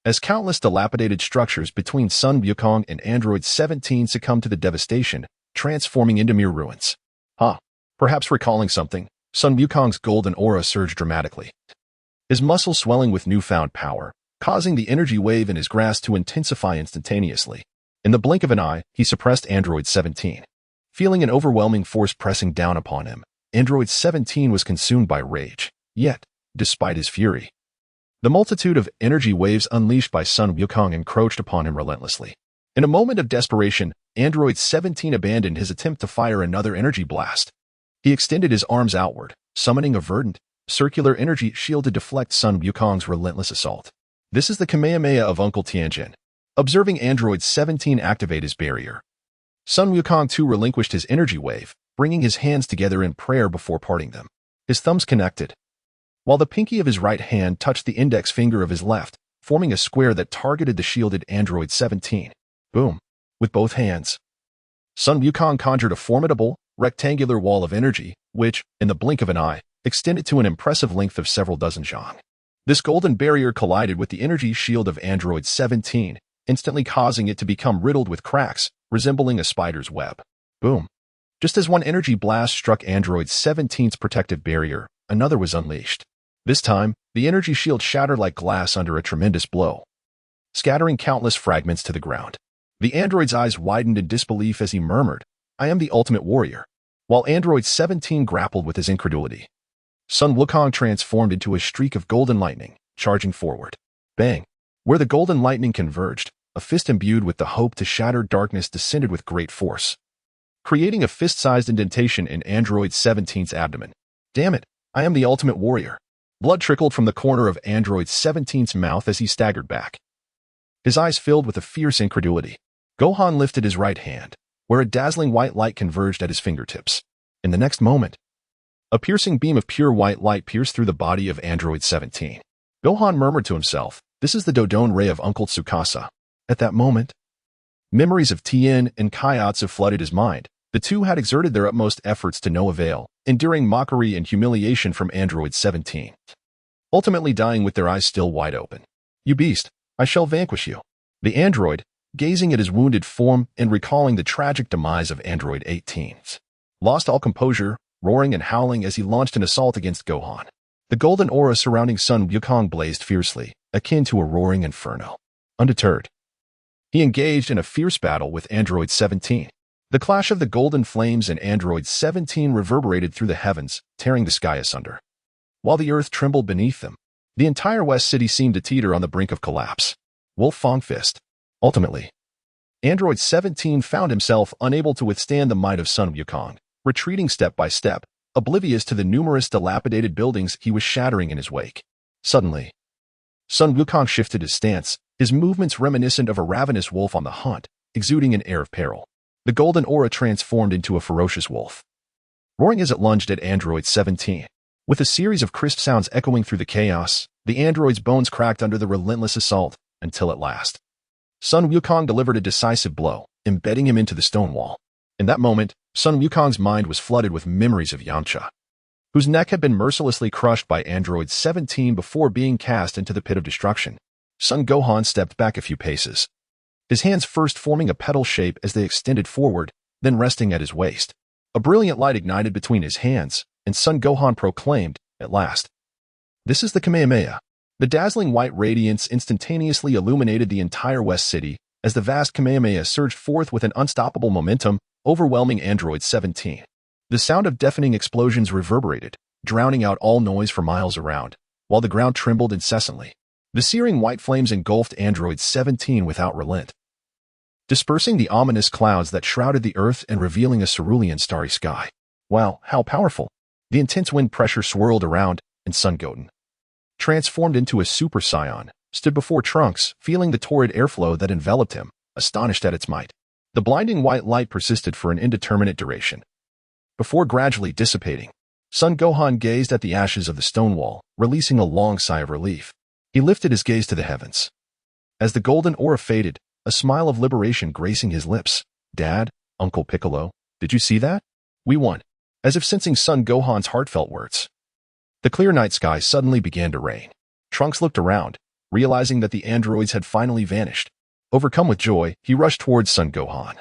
as countless dilapidated structures between Sun Wukong and Android 17 succumbed to the devastation, transforming into mere ruins. Perhaps recalling something, Sun Wukong's golden aura surged dramatically, his muscles swelling with newfound power, causing the energy wave in his grasp to intensify instantaneously. In the blink of an eye, he suppressed Android 17. Feeling an overwhelming force pressing down upon him, Android 17 was consumed by rage. Yet, despite his fury, the multitude of energy waves unleashed by Sun Wukong encroached upon him relentlessly. In a moment of desperation, Android 17 abandoned his attempt to fire another energy blast. He extended his arms outward, summoning a verdant, circular energy shield to deflect Sun Wukong's relentless assault. This is the Kamehameha of Uncle Tianjin. Observing Android 17 activate his barrier, Sun Wukong too relinquished his energy wave, bringing his hands together in prayer before parting them. His thumbs connected, while the pinky of his right hand touched the index finger of his left, forming a square that targeted the shielded Android 17. Boom. With both hands, Sun Wukong conjured a formidable, rectangular wall of energy, which, in the blink of an eye, extended to an impressive length of several dozen zhang. This golden barrier collided with the energy shield of Android 17, instantly causing it to become riddled with cracks, resembling a spider's web. Boom. Just as one energy blast struck Android 17's protective barrier, another was unleashed. This time, the energy shield shattered like glass under a tremendous blow, scattering countless fragments to the ground. The android's eyes widened in disbelief as he murmured, "I am the ultimate warrior." While Android 17 grappled with his incredulity, Sun Wukong transformed into a streak of golden lightning, charging forward. Bang! Where the golden lightning converged, a fist imbued with the hope to shatter darkness descended with great force, creating a fist-sized indentation in Android 17's abdomen. Damn it, I am the ultimate warrior. Blood trickled from the corner of Android 17's mouth as he staggered back, his eyes filled with a fierce incredulity. Gohan lifted his right hand, where a dazzling white light converged at his fingertips. In the next moment, a piercing beam of pure white light pierced through the body of Android 17. Gohan murmured to himself, "This is the Dodon ray of Uncle Tsukasa." At that moment, memories of Tien and Kaiatsu flooded his mind. The two had exerted their utmost efforts to no avail, enduring mockery and humiliation from Android 17, ultimately dying with their eyes still wide open. "You beast, I shall vanquish you." The android, gazing at his wounded form and recalling the tragic demise of Android 18, lost all composure, roaring and howling as he launched an assault against Gohan. The golden aura surrounding Sun Wukong blazed fiercely, akin to a roaring inferno. Undeterred, he engaged in a fierce battle with Android 17. The clash of the golden flames and Android 17 reverberated through the heavens, tearing the sky asunder. While the earth trembled beneath them, the entire West City seemed to teeter on the brink of collapse. Wolf Fong Fist. Ultimately, Android 17 found himself unable to withstand the might of Sun Wukong, retreating step by step, oblivious to the numerous dilapidated buildings he was shattering in his wake. Suddenly, Sun Wukong shifted his stance, his movements reminiscent of a ravenous wolf on the hunt, exuding an air of peril. The golden aura transformed into a ferocious wolf, roaring as it lunged at Android 17. With a series of crisp sounds echoing through the chaos, the android's bones cracked under the relentless assault, until at last, Sun Wukong delivered a decisive blow, embedding him into the stone wall. In that moment, Sun Wukong's mind was flooded with memories of Yamcha, whose neck had been mercilessly crushed by Android 17 before being cast into the pit of destruction. Son Gohan stepped back a few paces, his hands first forming a petal shape as they extended forward, then resting at his waist. A brilliant light ignited between his hands, and Son Gohan proclaimed, at last, "This is the Kamehameha." The dazzling white radiance instantaneously illuminated the entire West City as the vast Kamehameha surged forth with an unstoppable momentum, overwhelming Android 17. The sound of deafening explosions reverberated, drowning out all noise for miles around, while the ground trembled incessantly. The searing white flames engulfed Android 17 without relent, dispersing the ominous clouds that shrouded the Earth and revealing a cerulean starry sky. Wow, how powerful! The intense wind pressure swirled around, and Sun Goten, transformed into a Super Saiyan, stood before Trunks, feeling the torrid airflow that enveloped him, astonished at its might. The blinding white light persisted for an indeterminate duration, before gradually dissipating. Sun Gohan gazed at the ashes of the stone wall, releasing a long sigh of relief. He lifted his gaze to the heavens. As the golden aura faded, a smile of liberation gracing his lips. Dad, Uncle Piccolo, did you see that? We won. As if sensing Sun Gohan's heartfelt words, the clear night sky suddenly began to rain. Trunks looked around, realizing that the androids had finally vanished. Overcome with joy, he rushed towards Sun Gohan,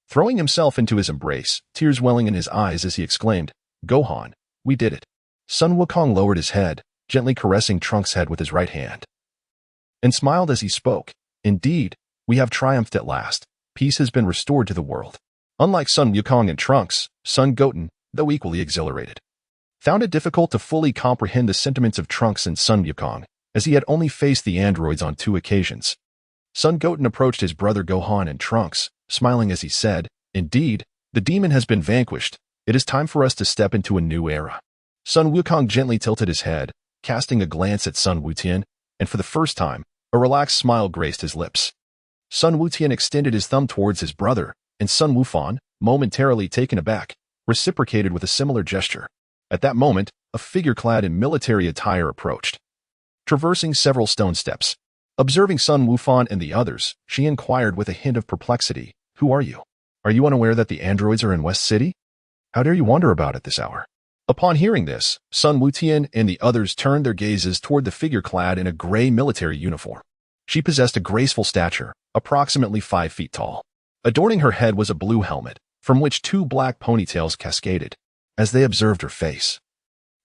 throwing himself into his embrace, tears welling in his eyes as he exclaimed, "Gohan, we did it." Sun Wukong lowered his head, gently caressing Trunks' head with his right hand, and smiled as he spoke. "Indeed, we have triumphed at last. Peace has been restored to the world." Unlike Sun Wukong and Trunks, Sun Goten, though equally exhilarated, found it difficult to fully comprehend the sentiments of Trunks and Sun Wukong, as he had only faced the androids on 2 occasions. Sun Goten approached his brother Gohan and Trunks, smiling as he said, "Indeed, the demon has been vanquished. It is time for us to step into a new era." Sun Wukong gently tilted his head, casting a glance at Sun Wutian, and for the first time, a relaxed smile graced his lips. Sun Wutian extended his thumb towards his brother, and Sun Wufan, momentarily taken aback, reciprocated with a similar gesture. At that moment, a figure clad in military attire approached, traversing several stone steps. Observing Sun Wufan and the others, she inquired with a hint of perplexity, "Who are you? Are you unaware that the androids are in West City? How dare you wander about at this hour?" Upon hearing this, Sun Wutian and the others turned their gazes toward the figure clad in a gray military uniform. She possessed a graceful stature, approximately 5 feet tall. Adorning her head was a blue helmet, from which 2 black ponytails cascaded. As they observed her face,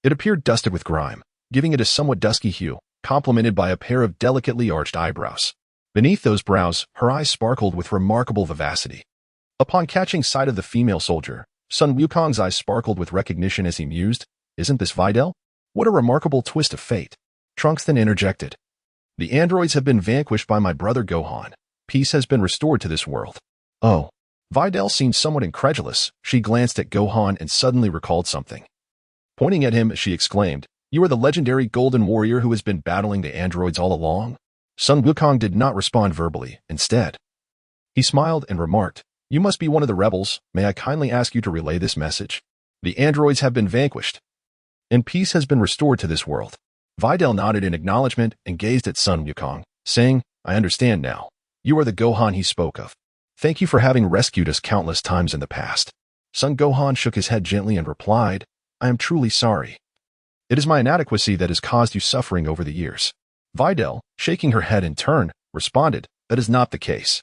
it appeared dusted with grime, giving it a somewhat dusky hue, complemented by a pair of delicately arched eyebrows. Beneath those brows, her eyes sparkled with remarkable vivacity. Upon catching sight of the female soldier, Sun Wukong's eyes sparkled with recognition as he mused, "Isn't this Videl? What a remarkable twist of fate." Trunks then interjected, "The androids have been vanquished by my brother Gohan. Peace has been restored to this world." "Oh." Videl seemed somewhat incredulous. She glanced at Gohan and suddenly recalled something. Pointing at him, she exclaimed, "You are the legendary golden warrior who has been battling the androids all along?" Sun Wukong did not respond verbally. Instead, he smiled and remarked, "You must be one of the rebels. May I kindly ask you to relay this message? The androids have been vanquished, and peace has been restored to this world." Videl nodded in acknowledgement and gazed at Sun Wukong, saying, "I understand now. You are the Gohan he spoke of. Thank you for having rescued us countless times in the past." Sun Gohan shook his head gently and replied, "I am truly sorry. It is my inadequacy that has caused you suffering over the years." Videl, shaking her head in turn, responded, "That is not the case.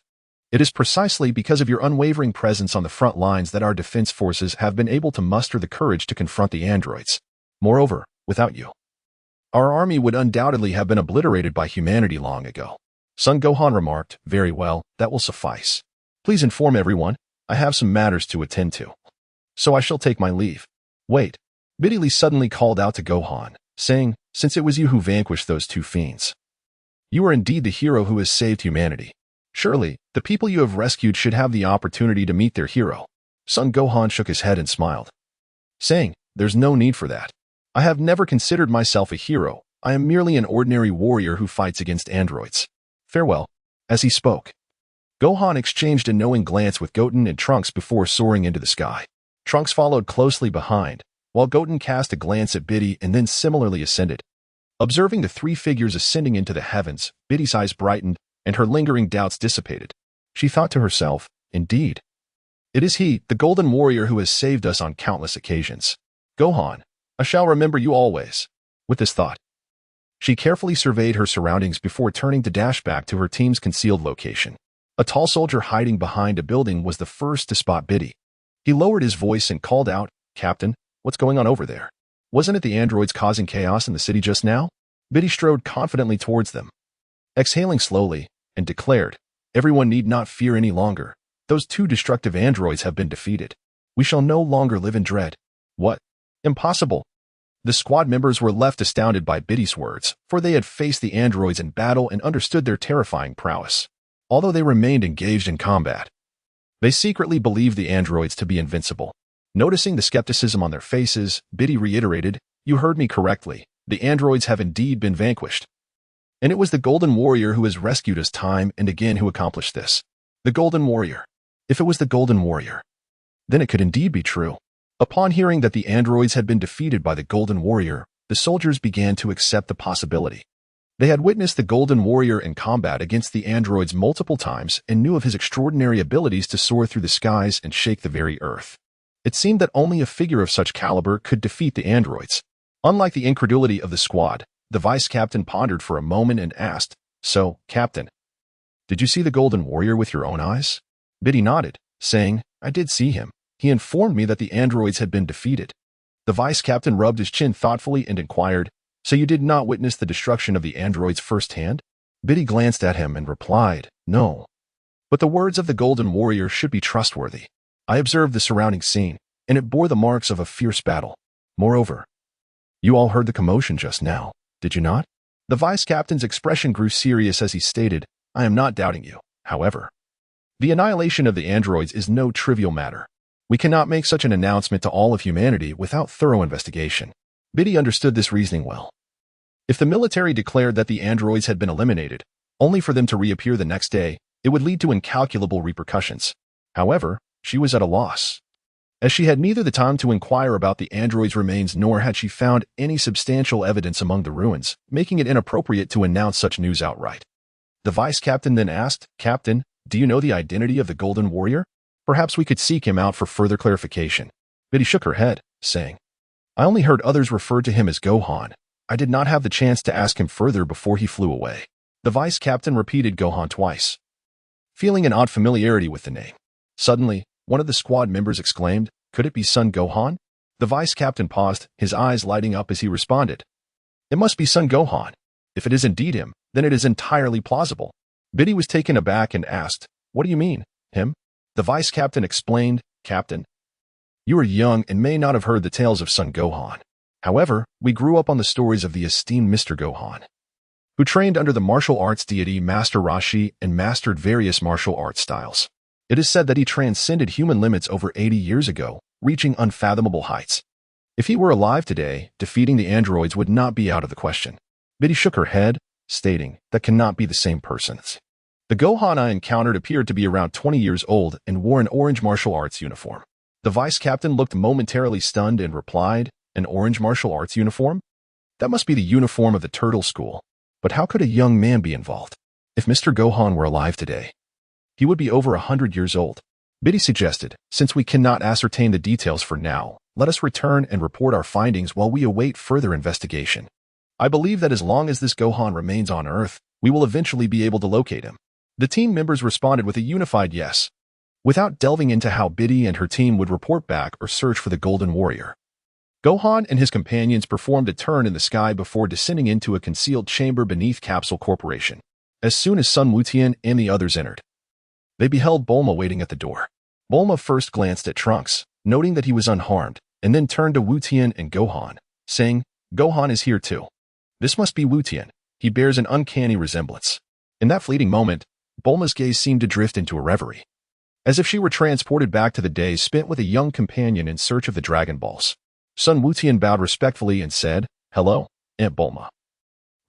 It is precisely because of your unwavering presence on the front lines that our defense forces have been able to muster the courage to confront the androids. Moreover, without you, our army would undoubtedly have been obliterated by humanity long ago." Sun Gohan remarked, "Very well, that will suffice. Please inform everyone, I have some matters to attend to. So I shall take my leave." "Wait." Biddy suddenly called out to Gohan, saying, "Since it was you who vanquished those 2 fiends, you are indeed the hero who has saved humanity. Surely, the people you have rescued should have the opportunity to meet their hero." Sun Gohan shook his head and smiled, saying, "There's no need for that. I have never considered myself a hero. I am merely an ordinary warrior who fights against androids. Farewell." As he spoke, Gohan exchanged a knowing glance with Goten and Trunks before soaring into the sky. Trunks followed closely behind, while Goten cast a glance at Biddy and then similarly ascended. Observing the 3 figures ascending into the heavens, Biddy's eyes brightened and her lingering doubts dissipated. She thought to herself, "Indeed, it is he, the golden warrior who has saved us on countless occasions. Gohan, I shall remember you always." With this thought, she carefully surveyed her surroundings before turning to dash back to her team's concealed location. A tall soldier hiding behind a building was the first to spot Biddy. He lowered his voice and called out, "Captain, what's going on over there? Wasn't it the androids causing chaos in the city just now?" Biddy strode confidently towards them, exhaling slowly, and declared, "Everyone need not fear any longer. Those 2 destructive androids have been defeated. We shall no longer live in dread." "What? Impossible!" The squad members were left astounded by Biddy's words, for they had faced the androids in battle and understood their terrifying prowess. Although they remained engaged in combat, they secretly believed the androids to be invincible. Noticing the skepticism on their faces, Biddy reiterated, "You heard me correctly. The androids have indeed been vanquished. And it was the Golden Warrior who has rescued us time and again who accomplished this." The Golden Warrior. If it was the Golden Warrior, then it could indeed be true. Upon hearing that the androids had been defeated by the Golden Warrior, the soldiers began to accept the possibility. They had witnessed the Golden Warrior in combat against the androids multiple times and knew of his extraordinary abilities to soar through the skies and shake the very earth. It seemed that only a figure of such caliber could defeat the androids. Unlike the incredulity of the squad, the vice captain pondered for a moment and asked, "So, Captain, did you see the Golden Warrior with your own eyes?" Biddy nodded, saying, "I did see him. He informed me that the androids had been defeated." The vice captain rubbed his chin thoughtfully and inquired, "So you did not witness the destruction of the androids firsthand?" Biddy glanced at him and replied, "No. But the words of the Golden Warrior should be trustworthy. I observed the surrounding scene, and it bore the marks of a fierce battle. Moreover, you all heard the commotion just now, did you not?" The vice captain's expression grew serious as he stated, "I am not doubting you. However, the annihilation of the androids is no trivial matter. We cannot make such an announcement to all of humanity without thorough investigation." Biddy understood this reasoning well. If the military declared that the androids had been eliminated, only for them to reappear the next day, it would lead to incalculable repercussions. However, she was at a loss, as she had neither the time to inquire about the androids' remains nor had she found any substantial evidence among the ruins, making it inappropriate to announce such news outright. The vice captain then asked, "Captain, do you know the identity of the Golden Warrior? Perhaps we could seek him out for further clarification." Biddy shook her head, saying, "I only heard others refer to him as Gohan. I did not have the chance to ask him further before he flew away." The vice captain repeated Gohan twice, feeling an odd familiarity with the name. Suddenly, one of the squad members exclaimed, "Could it be Sun Gohan?" The vice captain paused, his eyes lighting up as he responded, "It must be Sun Gohan. If it is indeed him, then it is entirely plausible." Biddy was taken aback and asked, "What do you mean, him?" The vice captain explained, "Captain, you are young and may not have heard the tales of Sun Gohan. However, we grew up on the stories of the esteemed Mr. Gohan, who trained under the martial arts deity Master Roshi and mastered various martial arts styles. It is said that he transcended human limits over 80 years ago, reaching unfathomable heights. If he were alive today, defeating the androids would not be out of the question." Biddy shook her head, stating, "That cannot be the same person. The Gohan I encountered appeared to be around 20 years old and wore an orange martial arts uniform." The vice captain looked momentarily stunned and replied, "An orange martial arts uniform? That must be the uniform of the Turtle School. But how could a young man be involved? If Mr. Gohan were alive today, he would be over 100 years old." Biddy suggested, "Since we cannot ascertain the details for now, let us return and report our findings while we await further investigation. I believe that as long as this Gohan remains on Earth, we will eventually be able to locate him." The team members responded with a unified yes, without delving into how Biddy and her team would report back or search for the Golden Warrior. Gohan and his companions performed a turn in the sky before descending into a concealed chamber beneath Capsule Corporation. As soon as Sun Wutian and the others entered, they beheld Bulma waiting at the door. Bulma first glanced at Trunks, noting that he was unharmed, and then turned to Wutian and Gohan, saying, "Gohan is here too. This must be Wutian. He bears an uncanny resemblance." In that fleeting moment, Bulma's gaze seemed to drift into a reverie, as if she were transported back to the days spent with a young companion in search of the Dragon Balls. Sun Wutian bowed respectfully and said, "Hello, Aunt Bulma.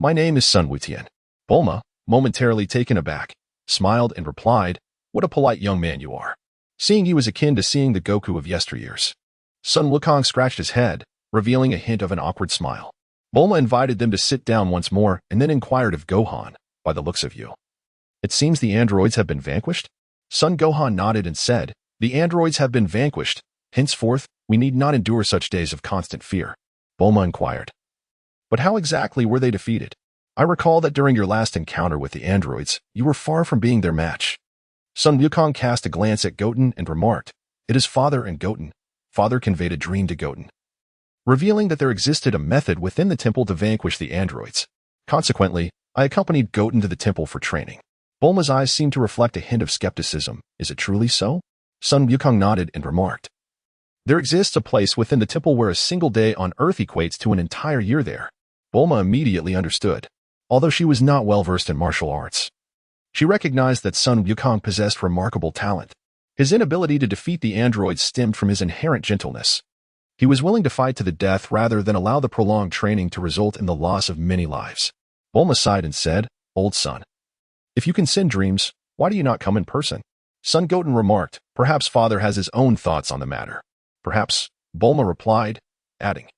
My name is Sun Wutian." Bulma, momentarily taken aback, smiled and replied, "What a polite young man you are. Seeing you was akin to seeing the Goku of yesteryears." Sun Wukong scratched his head, revealing a hint of an awkward smile. Bulma invited them to sit down once more and then inquired of Gohan, "By the looks of you, it seems the androids have been vanquished?" Sun Gohan nodded and said, "The androids have been vanquished. Henceforth, we need not endure such days of constant fear." Bulma inquired, "But how exactly were they defeated? I recall that during your last encounter with the androids, you were far from being their match." Sun Wukong cast a glance at Goten and remarked, "It is Father and Goten." Father conveyed a dream to Goten, revealing that there existed a method within the temple to vanquish the androids. Consequently, I accompanied Goten to the temple for training. Bulma's eyes seemed to reflect a hint of skepticism. "Is it truly so?" Sun Wukong nodded and remarked, There exists a place within the temple where a single day on Earth equates to an entire year there. Bulma immediately understood. Although she was not well versed in martial arts, she recognized that Sun Wukong possessed remarkable talent. His inability to defeat the androids stemmed from his inherent gentleness. He was willing to fight to the death rather than allow the prolonged training to result in the loss of many lives. Bulma sighed and said, "Old son, if you can send dreams, why do you not come in person?" Son Goten remarked, "Perhaps father has his own thoughts on the matter." "Perhaps," Bulma replied, adding,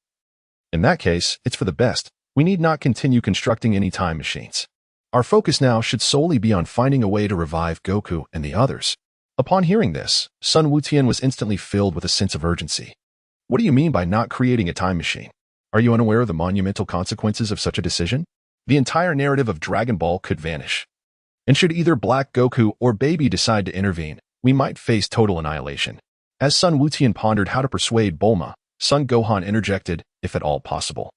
"In that case, it's for the best. We need not continue constructing any time machines. Our focus now should solely be on finding a way to revive Goku and the others." Upon hearing this, Sun Wutian was instantly filled with a sense of urgency. "What do you mean by not creating a time machine? Are you unaware of the monumental consequences of such a decision? The entire narrative of Dragon Ball could vanish. And should either Black Goku or Baby decide to intervene, we might face total annihilation." As Sun Wutian pondered how to persuade Bulma, Son Gohan interjected, "If at all possible,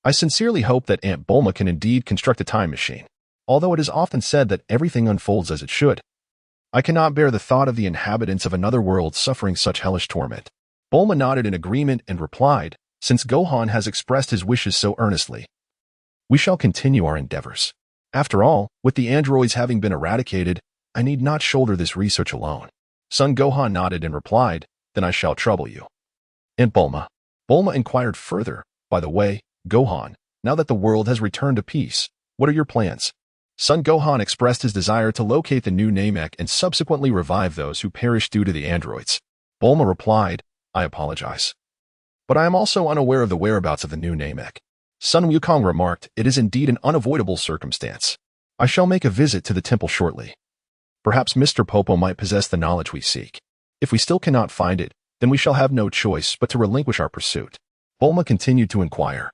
I sincerely hope that Aunt Bulma can indeed construct a time machine. Although it is often said that everything unfolds as it should, I cannot bear the thought of the inhabitants of another world suffering such hellish torment." Bulma nodded in agreement and replied, "Since Gohan has expressed his wishes so earnestly, we shall continue our endeavors. After all, with the androids having been eradicated, I need not shoulder this research alone." Son Gohan nodded and replied, "Then I shall trouble you." "And Bulma?" Bulma inquired further, "By the way, Gohan, now that the world has returned to peace, what are your plans?" Son Gohan expressed his desire to locate the new Namek and subsequently revive those who perished due to the androids. Bulma replied, "I apologize, but I am also unaware of the whereabouts of the new Namek." Sun Wukong remarked, "It is indeed an unavoidable circumstance. I shall make a visit to the temple shortly. Perhaps Mr. Popo might possess the knowledge we seek. If we still cannot find it, then we shall have no choice but to relinquish our pursuit." Bulma continued to inquire,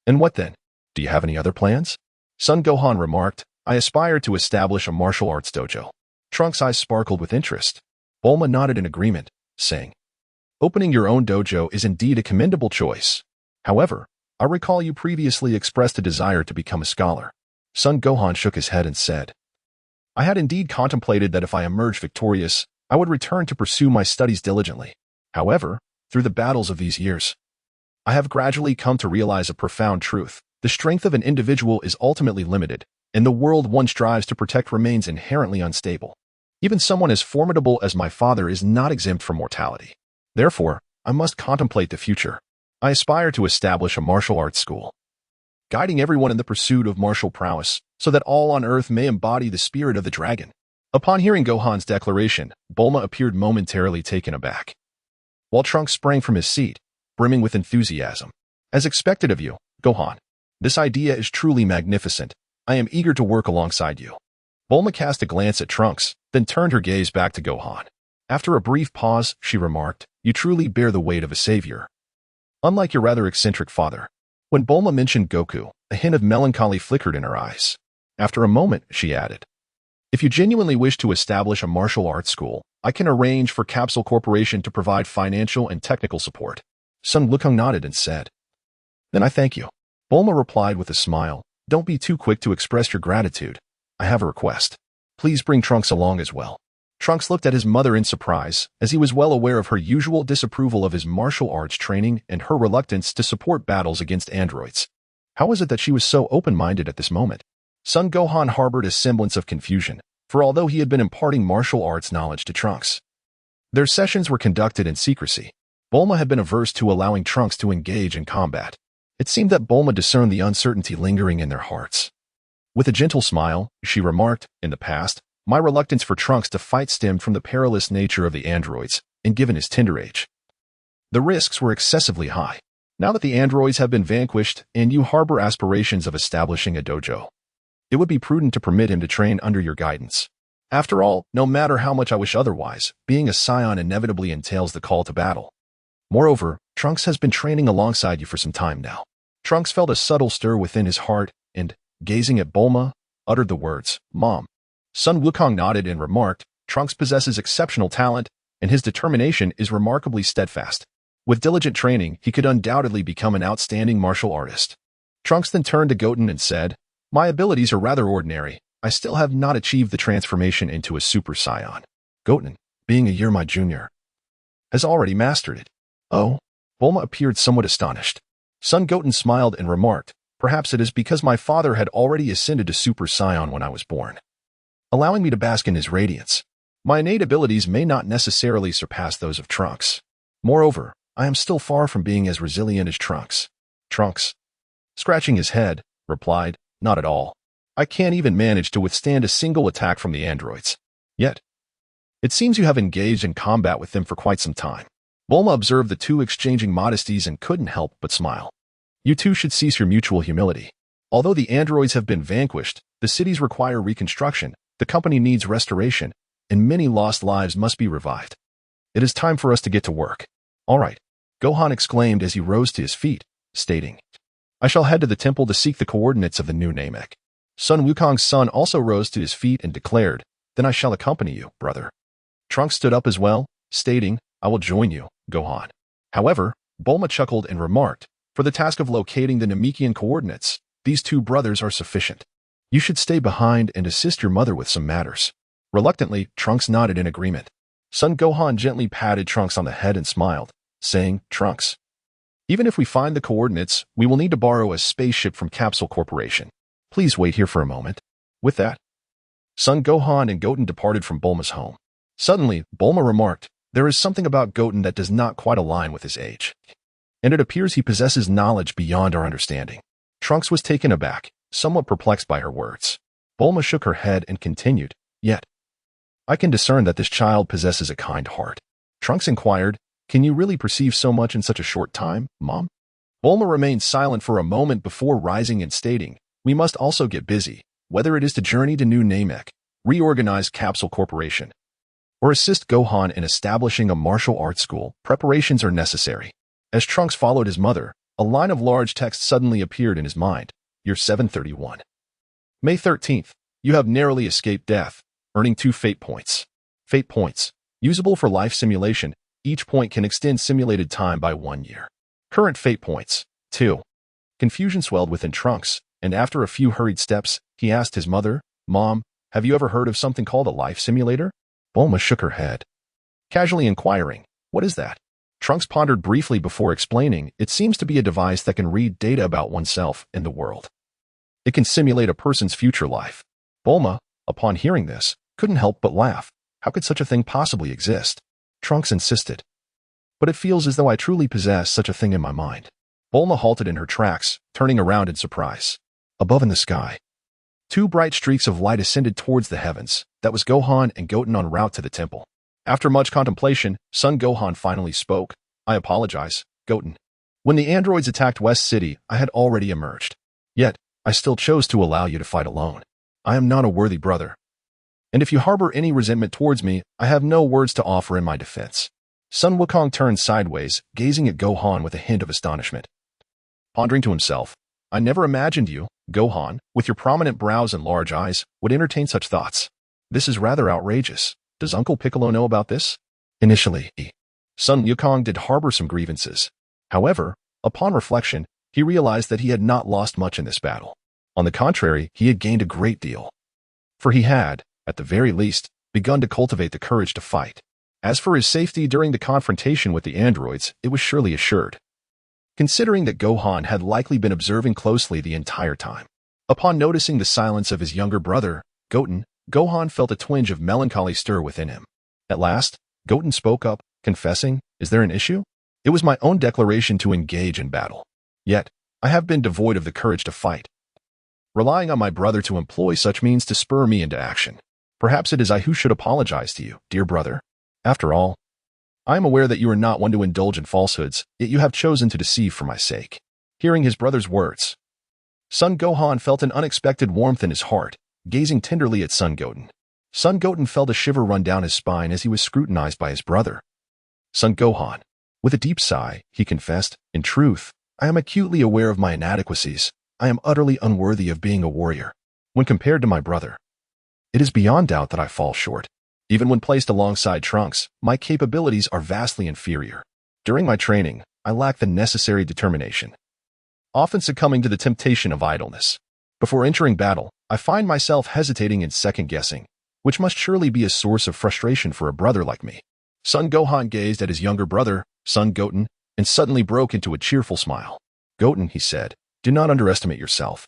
"And what then? Do you have any other plans?" Son Gohan remarked, "I aspire to establish a martial arts dojo." Trunks' eyes sparkled with interest. Bulma nodded in agreement, saying, "Opening your own dojo is indeed a commendable choice. However, I recall you previously expressed a desire to become a scholar." Son Gohan shook his head and said, "I had indeed contemplated that if I emerged victorious, I would return to pursue my studies diligently. However, through the battles of these years, I have gradually come to realize a profound truth. The strength of an individual is ultimately limited, and the world one strives to protect remains inherently unstable. Even someone as formidable as my father is not exempt from mortality. Therefore, I must contemplate the future. I aspire to establish a martial arts school, guiding everyone in the pursuit of martial prowess, so that all on Earth may embody the spirit of the dragon." Upon hearing Gohan's declaration, Bulma appeared momentarily taken aback, while Trunks sprang from his seat, brimming with enthusiasm. "As expected of you, Gohan. This idea is truly magnificent. I am eager to work alongside you." Bulma cast a glance at Trunks, then turned her gaze back to Gohan. After a brief pause, she remarked, "You truly bear the weight of a savior, unlike your rather eccentric father." When Bulma mentioned Goku, a hint of melancholy flickered in her eyes. After a moment, she added, "If you genuinely wish to establish a martial arts school, I can arrange for Capsule Corporation to provide financial and technical support." Sun Wukong nodded and said, "Then I thank you." Bulma replied with a smile, "Don't be too quick to express your gratitude. I have a request. Please bring Trunks along as well." Trunks looked at his mother in surprise, as he was well aware of her usual disapproval of his martial arts training and her reluctance to support battles against androids. How was it that she was so open-minded at this moment? Son Gohan harbored a semblance of confusion, for although he had been imparting martial arts knowledge to Trunks, their sessions were conducted in secrecy. Bulma had been averse to allowing Trunks to engage in combat. It seemed that Bulma discerned the uncertainty lingering in their hearts. With a gentle smile, she remarked, "In the past, my reluctance for Trunks to fight stemmed from the perilous nature of the androids, and given his tender age, the risks were excessively high. Now that the androids have been vanquished and you harbor aspirations of establishing a dojo, it would be prudent to permit him to train under your guidance. After all, no matter how much I wish otherwise, being a scion inevitably entails the call to battle. Moreover, Trunks has been training alongside you for some time now." Trunks felt a subtle stir within his heart and, gazing at Bulma, uttered the words, "Mom." Sun Wukong nodded and remarked, "Trunks possesses exceptional talent, and his determination is remarkably steadfast. With diligent training, he could undoubtedly become an outstanding martial artist." Trunks then turned to Goten and said, "My abilities are rather ordinary. I still have not achieved the transformation into a Super Saiyan. Goten, being a year my junior, has already mastered it. Oh? Bulma appeared somewhat astonished. Son Goten smiled and remarked, perhaps it is because my father had already ascended to Super Saiyan when I was born, allowing me to bask in his radiance. My innate abilities may not necessarily surpass those of Trunks. Moreover, I am still far from being as resilient as Trunks. Trunks, scratching his head, replied, not at all. I can't even manage to withstand a single attack from the androids. Yet, it seems you have engaged in combat with them for quite some time. Bulma observed the two exchanging modesties and couldn't help but smile. You two should cease your mutual humility. Although the androids have been vanquished, the cities require reconstruction, the company needs restoration, and many lost lives must be revived. It is time for us to get to work. All right, Gohan exclaimed as he rose to his feet, stating, I shall head to the temple to seek the coordinates of the new Namek. Son Wukong's son also rose to his feet and declared, then I shall accompany you, brother. Trunks stood up as well, stating, I will join you, Gohan. However, Bulma chuckled and remarked, for the task of locating the Namekian coordinates, these two brothers are sufficient. You should stay behind and assist your mother with some matters. Reluctantly, Trunks nodded in agreement. Son Gohan gently patted Trunks on the head and smiled, saying, Trunks, even if we find the coordinates, we will need to borrow a spaceship from Capsule Corporation. Please wait here for a moment. With that, Son Gohan and Goten departed from Bulma's home. Suddenly, Bulma remarked, there is something about Goten that does not quite align with his age, and it appears he possesses knowledge beyond our understanding. Trunks was taken aback, somewhat perplexed by her words. Bulma shook her head and continued, yet, I can discern that this child possesses a kind heart. Trunks inquired, can you really perceive so much in such a short time, Mom? Bulma remained silent for a moment before rising and stating, we must also get busy, whether it is to journey to New Namek, reorganize Capsule Corporation, or assist Gohan in establishing a martial arts school. Preparations are necessary. As Trunks followed his mother, a line of large text suddenly appeared in his mind. Year 731. May 13th. You have narrowly escaped death, earning 2 fate points. Fate points. Usable for life simulation. Each point can extend simulated time by 1 year. Current fate points. 2. Confusion swelled within Trunks, and after a few hurried steps, he asked his mother, Mom, have you ever heard of something called a life simulator? Bulma shook her head, casually inquiring, what is that? Trunks pondered briefly before explaining, it seems to be a device that can read data about oneself and the world. It can simulate a person's future life. Bulma, upon hearing this, couldn't help but laugh. How could such a thing possibly exist? Trunks insisted. But it feels as though I truly possess such a thing in my mind. Bulma halted in her tracks, turning around in surprise. Above in the sky, 2 bright streaks of light ascended towards the heavens. That was Gohan and Goten en route to the temple. After much contemplation, Son Gohan finally spoke. I apologize, Goten. When the androids attacked West City, I had already emerged. Yet, I still chose to allow you to fight alone. I am not a worthy brother. And if you harbor any resentment towards me, I have no words to offer in my defense. Son Wukong turned sideways, gazing at Gohan with a hint of astonishment. Pondering to himself, I never imagined you, Gohan, with your prominent brows and large eyes, would entertain such thoughts. This is rather outrageous. Does Uncle Piccolo know about this? Initially, Son Wukong did harbor some grievances. However, upon reflection, he realized that he had not lost much in this battle. On the contrary, he had gained a great deal. For he had, at the very least, begun to cultivate the courage to fight. As for his safety during the confrontation with the androids, it was surely assured, considering that Gohan had likely been observing closely the entire time. Upon noticing the silence of his younger brother, Goten, Gohan felt a twinge of melancholy stir within him. At last, Goten spoke up, confessing, is there an issue? It was my own declaration to engage in battle. Yet, I have been devoid of the courage to fight, relying on my brother to employ such means to spur me into action. Perhaps it is I who should apologize to you, dear brother. After all, I am aware that you are not one to indulge in falsehoods, yet you have chosen to deceive for my sake. Hearing his brother's words, Son Gohan felt an unexpected warmth in his heart, gazing tenderly at Son Goten. Son Goten felt a shiver run down his spine as he was scrutinized by his brother. Son Gohan. With a deep sigh, he confessed, in truth, I am acutely aware of my inadequacies. I am utterly unworthy of being a warrior. When compared to my brother, it is beyond doubt that I fall short. Even when placed alongside Trunks, my capabilities are vastly inferior. During my training, I lack the necessary determination, often succumbing to the temptation of idleness. Before entering battle, I find myself hesitating and second-guessing, which must surely be a source of frustration for a brother like me. Son Gohan gazed at his younger brother, Son Goten, and suddenly broke into a cheerful smile. Goten, he said, do not underestimate yourself.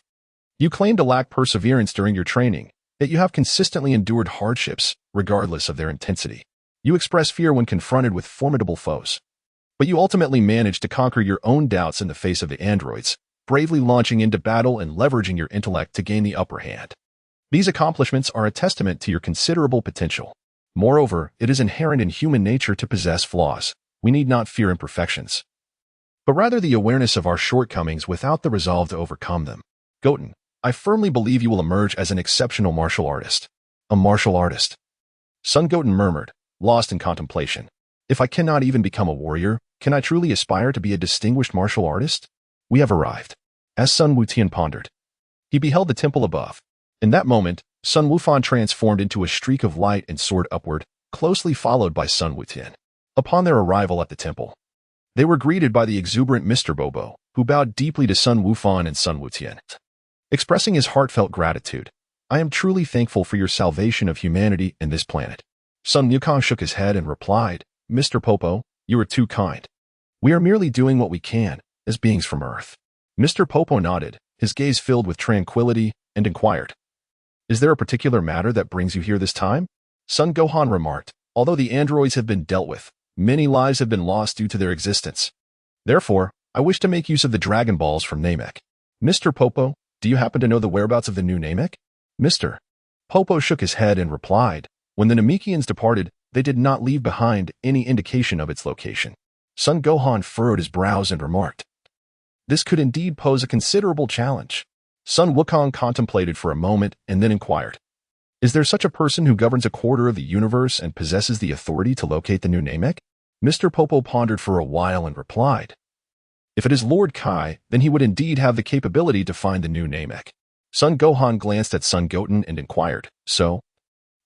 You claim to lack perseverance during your training, yet you have consistently endured hardships, regardless of their intensity. You express fear when confronted with formidable foes. But you ultimately manage to conquer your own doubts in the face of the androids, bravely launching into battle and leveraging your intellect to gain the upper hand. These accomplishments are a testament to your considerable potential. Moreover, it is inherent in human nature to possess flaws. We need not fear imperfections, but rather the awareness of our shortcomings without the resolve to overcome them. Goten, I firmly believe you will emerge as an exceptional martial artist. A martial artist? Sun Goten murmured, lost in contemplation. If I cannot even become a warrior, can I truly aspire to be a distinguished martial artist? We have arrived. As Sun Wutian pondered, he beheld the temple above. In that moment, Sun Wufan transformed into a streak of light and soared upward, closely followed by Sun Wutian. Upon their arrival at the temple, they were greeted by the exuberant Mr. Bobo, who bowed deeply to Sun Wufan and Sun Wutian. Expressing his heartfelt gratitude, I am truly thankful for your salvation of humanity and this planet. Sun Wukong shook his head and replied, Mr. Popo, you are too kind. We are merely doing what we can, as beings from Earth. Mr. Popo nodded, his gaze filled with tranquility, and inquired, is there a particular matter that brings you here this time? Sun Gohan remarked, although the androids have been dealt with, many lives have been lost due to their existence. Therefore, I wish to make use of the Dragon Balls from Namek. Mr. Popo, do you happen to know the whereabouts of the new Namek? Mr. Popo shook his head and replied, when the Namekians departed, they did not leave behind any indication of its location. Sun Gohan furrowed his brows and remarked, this could indeed pose a considerable challenge. Sun Wukong contemplated for a moment and then inquired, is there such a person who governs a quarter of the universe and possesses the authority to locate the new Namek? Mr. Popo pondered for a while and replied, if it is Lord Kai, then he would indeed have the capability to find the new Namek. Sun Gohan glanced at Sun Goten and inquired, so,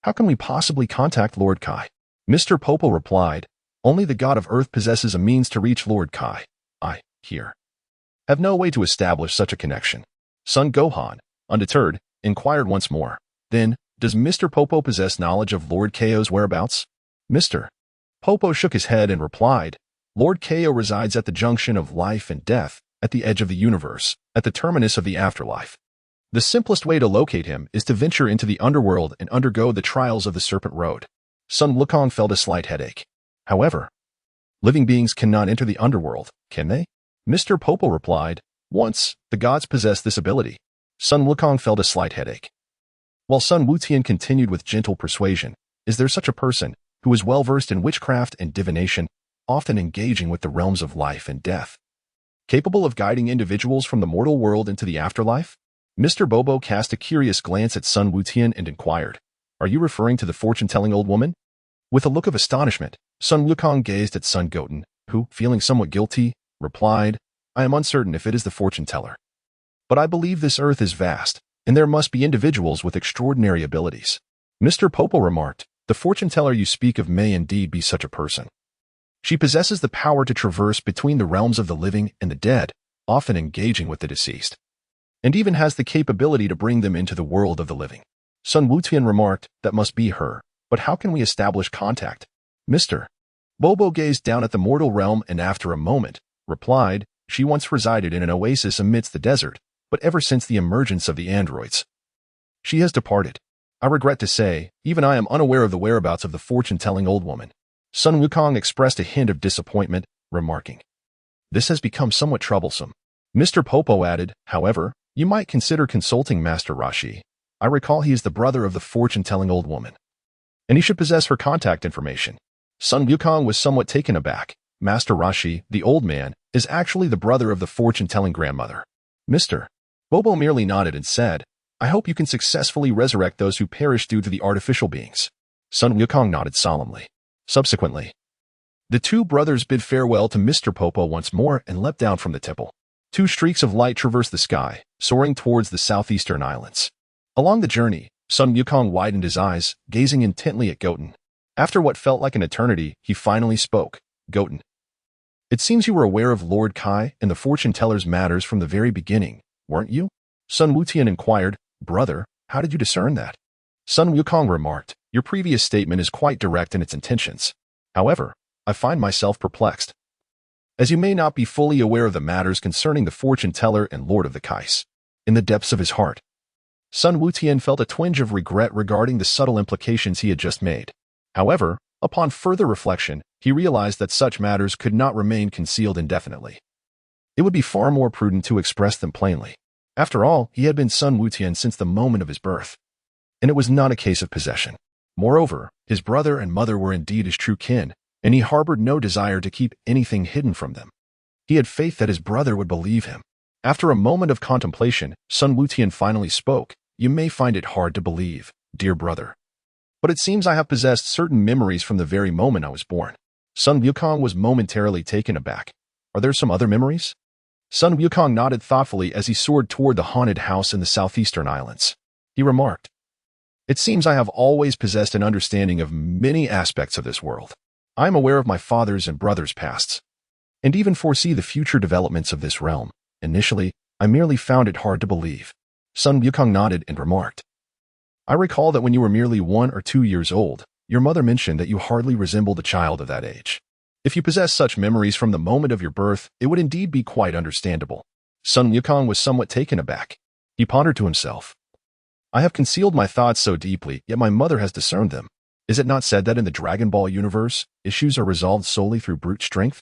how can we possibly contact Lord Kai? Mr. Popo replied, only the god of Earth possesses a means to reach Lord Kai. I, here, have no way to establish such a connection. Sun Gohan, undeterred, inquired once more, then, does Mr. Popo possess knowledge of Lord Kaio's whereabouts? Mr. Popo shook his head and replied, Lord Kaio resides at the junction of life and death, at the edge of the universe, at the terminus of the afterlife. The simplest way to locate him is to venture into the underworld and undergo the trials of the Serpent Road. Sun Wukong felt a slight headache. However, living beings cannot enter the underworld, can they? Mr. Popo replied, once, the gods possess this ability. Sun Wukong felt a slight headache. While Sun Wutian continued with gentle persuasion, is there such a person who is well-versed in witchcraft and divination, often engaging with the realms of life and death, capable of guiding individuals from the mortal world into the afterlife? Mr. Bobo cast a curious glance at Sun Wutian and inquired, are you referring to the fortune-telling old woman? With a look of astonishment, Sun Wukong gazed at Sun Goten, who, feeling somewhat guilty, replied, I am uncertain if it is the fortune-teller. But I believe this earth is vast, and there must be individuals with extraordinary abilities. Mr. Popo remarked, the fortune-teller you speak of may indeed be such a person. She possesses the power to traverse between the realms of the living and the dead, often engaging with the deceased, and even has the capability to bring them into the world of the living. Sun Wutian remarked, that must be her, but how can we establish contact? Mr. Bobo gazed down at the mortal realm and after a moment, replied, she once resided in an oasis amidst the desert, but ever since the emergence of the androids, she has departed. I regret to say, even I am unaware of the whereabouts of the fortune-telling old woman. Sun Wukong expressed a hint of disappointment, remarking, this has become somewhat troublesome. Mr. Popo added, however, you might consider consulting Master Rashi. I recall he is the brother of the fortune-telling old woman, and he should possess her contact information. Sun Wukong was somewhat taken aback. Master Rashi, the old man, is actually the brother of the fortune-telling grandmother. Mr. Bobo merely nodded and said, I hope you can successfully resurrect those who perish due to the artificial beings. Sun Wukong nodded solemnly. Subsequently, the two brothers bid farewell to Mr. Popo once more and leapt down from the temple. Two streaks of light traversed the sky, soaring towards the southeastern islands. Along the journey, Sun Wukong widened his eyes, gazing intently at Goten. After what felt like an eternity, he finally spoke. Goten, it seems you were aware of Lord Kai and the fortune-teller's matters from the very beginning, weren't you? Sun Wutian inquired, brother, how did you discern that? Sun Wukong remarked, your previous statement is quite direct in its intentions. However, I find myself perplexed. as you may not be fully aware of the matters concerning the fortune teller and Lord of the Kais. In the depths of his heart, Sun Wutian felt a twinge of regret regarding the subtle implications he had just made. However, upon further reflection, he realized that such matters could not remain concealed indefinitely. It would be far more prudent to express them plainly. After all, he had been Sun Wutian since the moment of his birth, and it was not a case of possession. Moreover, his brother and mother were indeed his true kin, and he harbored no desire to keep anything hidden from them. He had faith that his brother would believe him. After a moment of contemplation, Sun Wutian finally spoke. "You may find it hard to believe, dear brother, but it seems I have possessed certain memories from the very moment I was born." Sun Wukong was momentarily taken aback. "Are there some other memories?" Sun Wukong nodded thoughtfully as he soared toward the haunted house in the southeastern islands. He remarked, "It seems I have always possessed an understanding of many aspects of this world. I am aware of my father's and brother's pasts, and even foresee the future developments of this realm. Initially, I merely found it hard to believe." Sun Wukong nodded and remarked, "I recall that when you were merely 1 or 2 years old, your mother mentioned that you hardly resembled a child of that age. If you possess such memories from the moment of your birth, it would indeed be quite understandable." Sun Wukong was somewhat taken aback. He pondered to himself, "I have concealed my thoughts so deeply, yet my mother has discerned them. Is it not said that in the Dragon Ball universe, issues are resolved solely through brute strength?"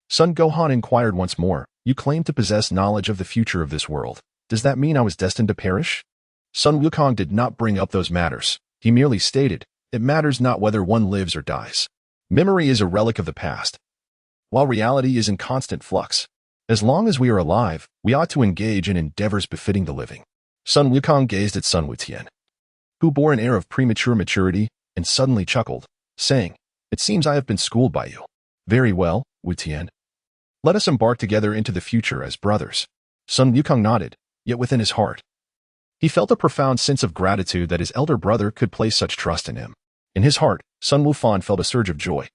Sun Gohan inquired once more, "You claim to possess knowledge of the future of this world. Does that mean I was destined to perish?" Sun Wukong did not bring up those matters. He merely stated, "It matters not whether one lives or dies. Memory is a relic of the past, while reality is in constant flux. As long as we are alive, we ought to engage in endeavors befitting the living." Sun Wukong gazed at Sun Wutian, who bore an air of premature maturity, and suddenly chuckled, saying, "It seems I have been schooled by you. Very well, Wutian. Let us embark together into the future as brothers." Sun Wukong nodded, yet within his heart, he felt a profound sense of gratitude that his elder brother could place such trust in him. In his heart, Sun Wufan felt a surge of joy.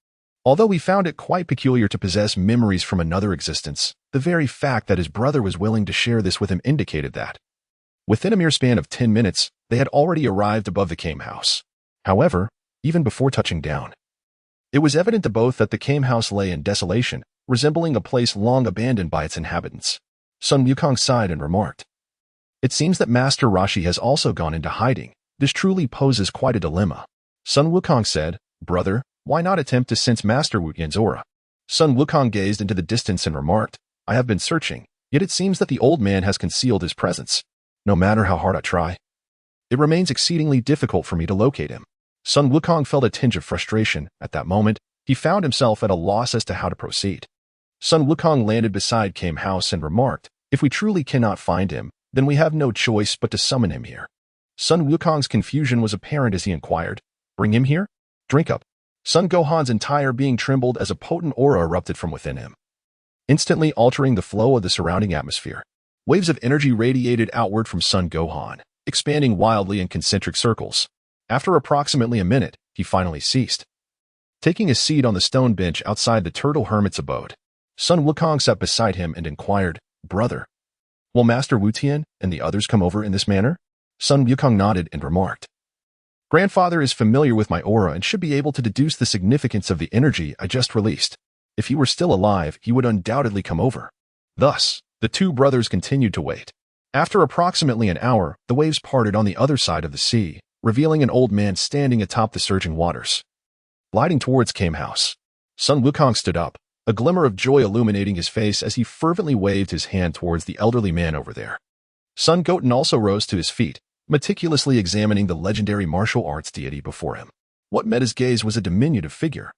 Although he found it quite peculiar to possess memories from another existence, the very fact that his brother was willing to share this with him indicated that, within a mere span of 10 minutes, they had already arrived above the Kame house. However, even before touching down, it was evident to both that the Kame house lay in desolation, resembling a place long abandoned by its inhabitants. Sun Wukong sighed and remarked, "It seems that Master Rashi has also gone into hiding. This truly poses quite a dilemma." Sun Wukong said, "Brother, why not attempt to sense Master Wuyan's aura?" Sun Wukong gazed into the distance and remarked, "I have been searching, yet it seems that the old man has concealed his presence. No matter how hard I try, it remains exceedingly difficult for me to locate him." Sun Wukong felt a tinge of frustration. At that moment, he found himself at a loss as to how to proceed. Sun Wukong landed beside Kame house and remarked, "If we truly cannot find him, then we have no choice but to summon him here." Sun Wukong's confusion was apparent as he inquired, "Bring him here? Drink up." Sun Gohan's entire being trembled as a potent aura erupted from within him, instantly altering the flow of the surrounding atmosphere. Waves of energy radiated outward from Sun Gohan, expanding wildly in concentric circles. After approximately a minute, he finally ceased, taking a seat on the stone bench outside the turtle hermit's abode. Sun Wukong sat beside him and inquired, "Brother, will Master Wutian and the others come over in this manner?" Sun Wukong nodded and remarked, "Grandfather is familiar with my aura and should be able to deduce the significance of the energy I just released. If he were still alive, he would undoubtedly come over." Thus, the two brothers continued to wait. After approximately an hour, the waves parted on the other side of the sea, revealing an old man standing atop the surging waters, gliding towards Kame house. Sun Wukong stood up, a glimmer of joy illuminating his face as he fervently waved his hand towards the elderly man over there. Sun Goten also rose to his feet, meticulously examining the legendary martial arts deity before him. What met his gaze was a diminutive figure,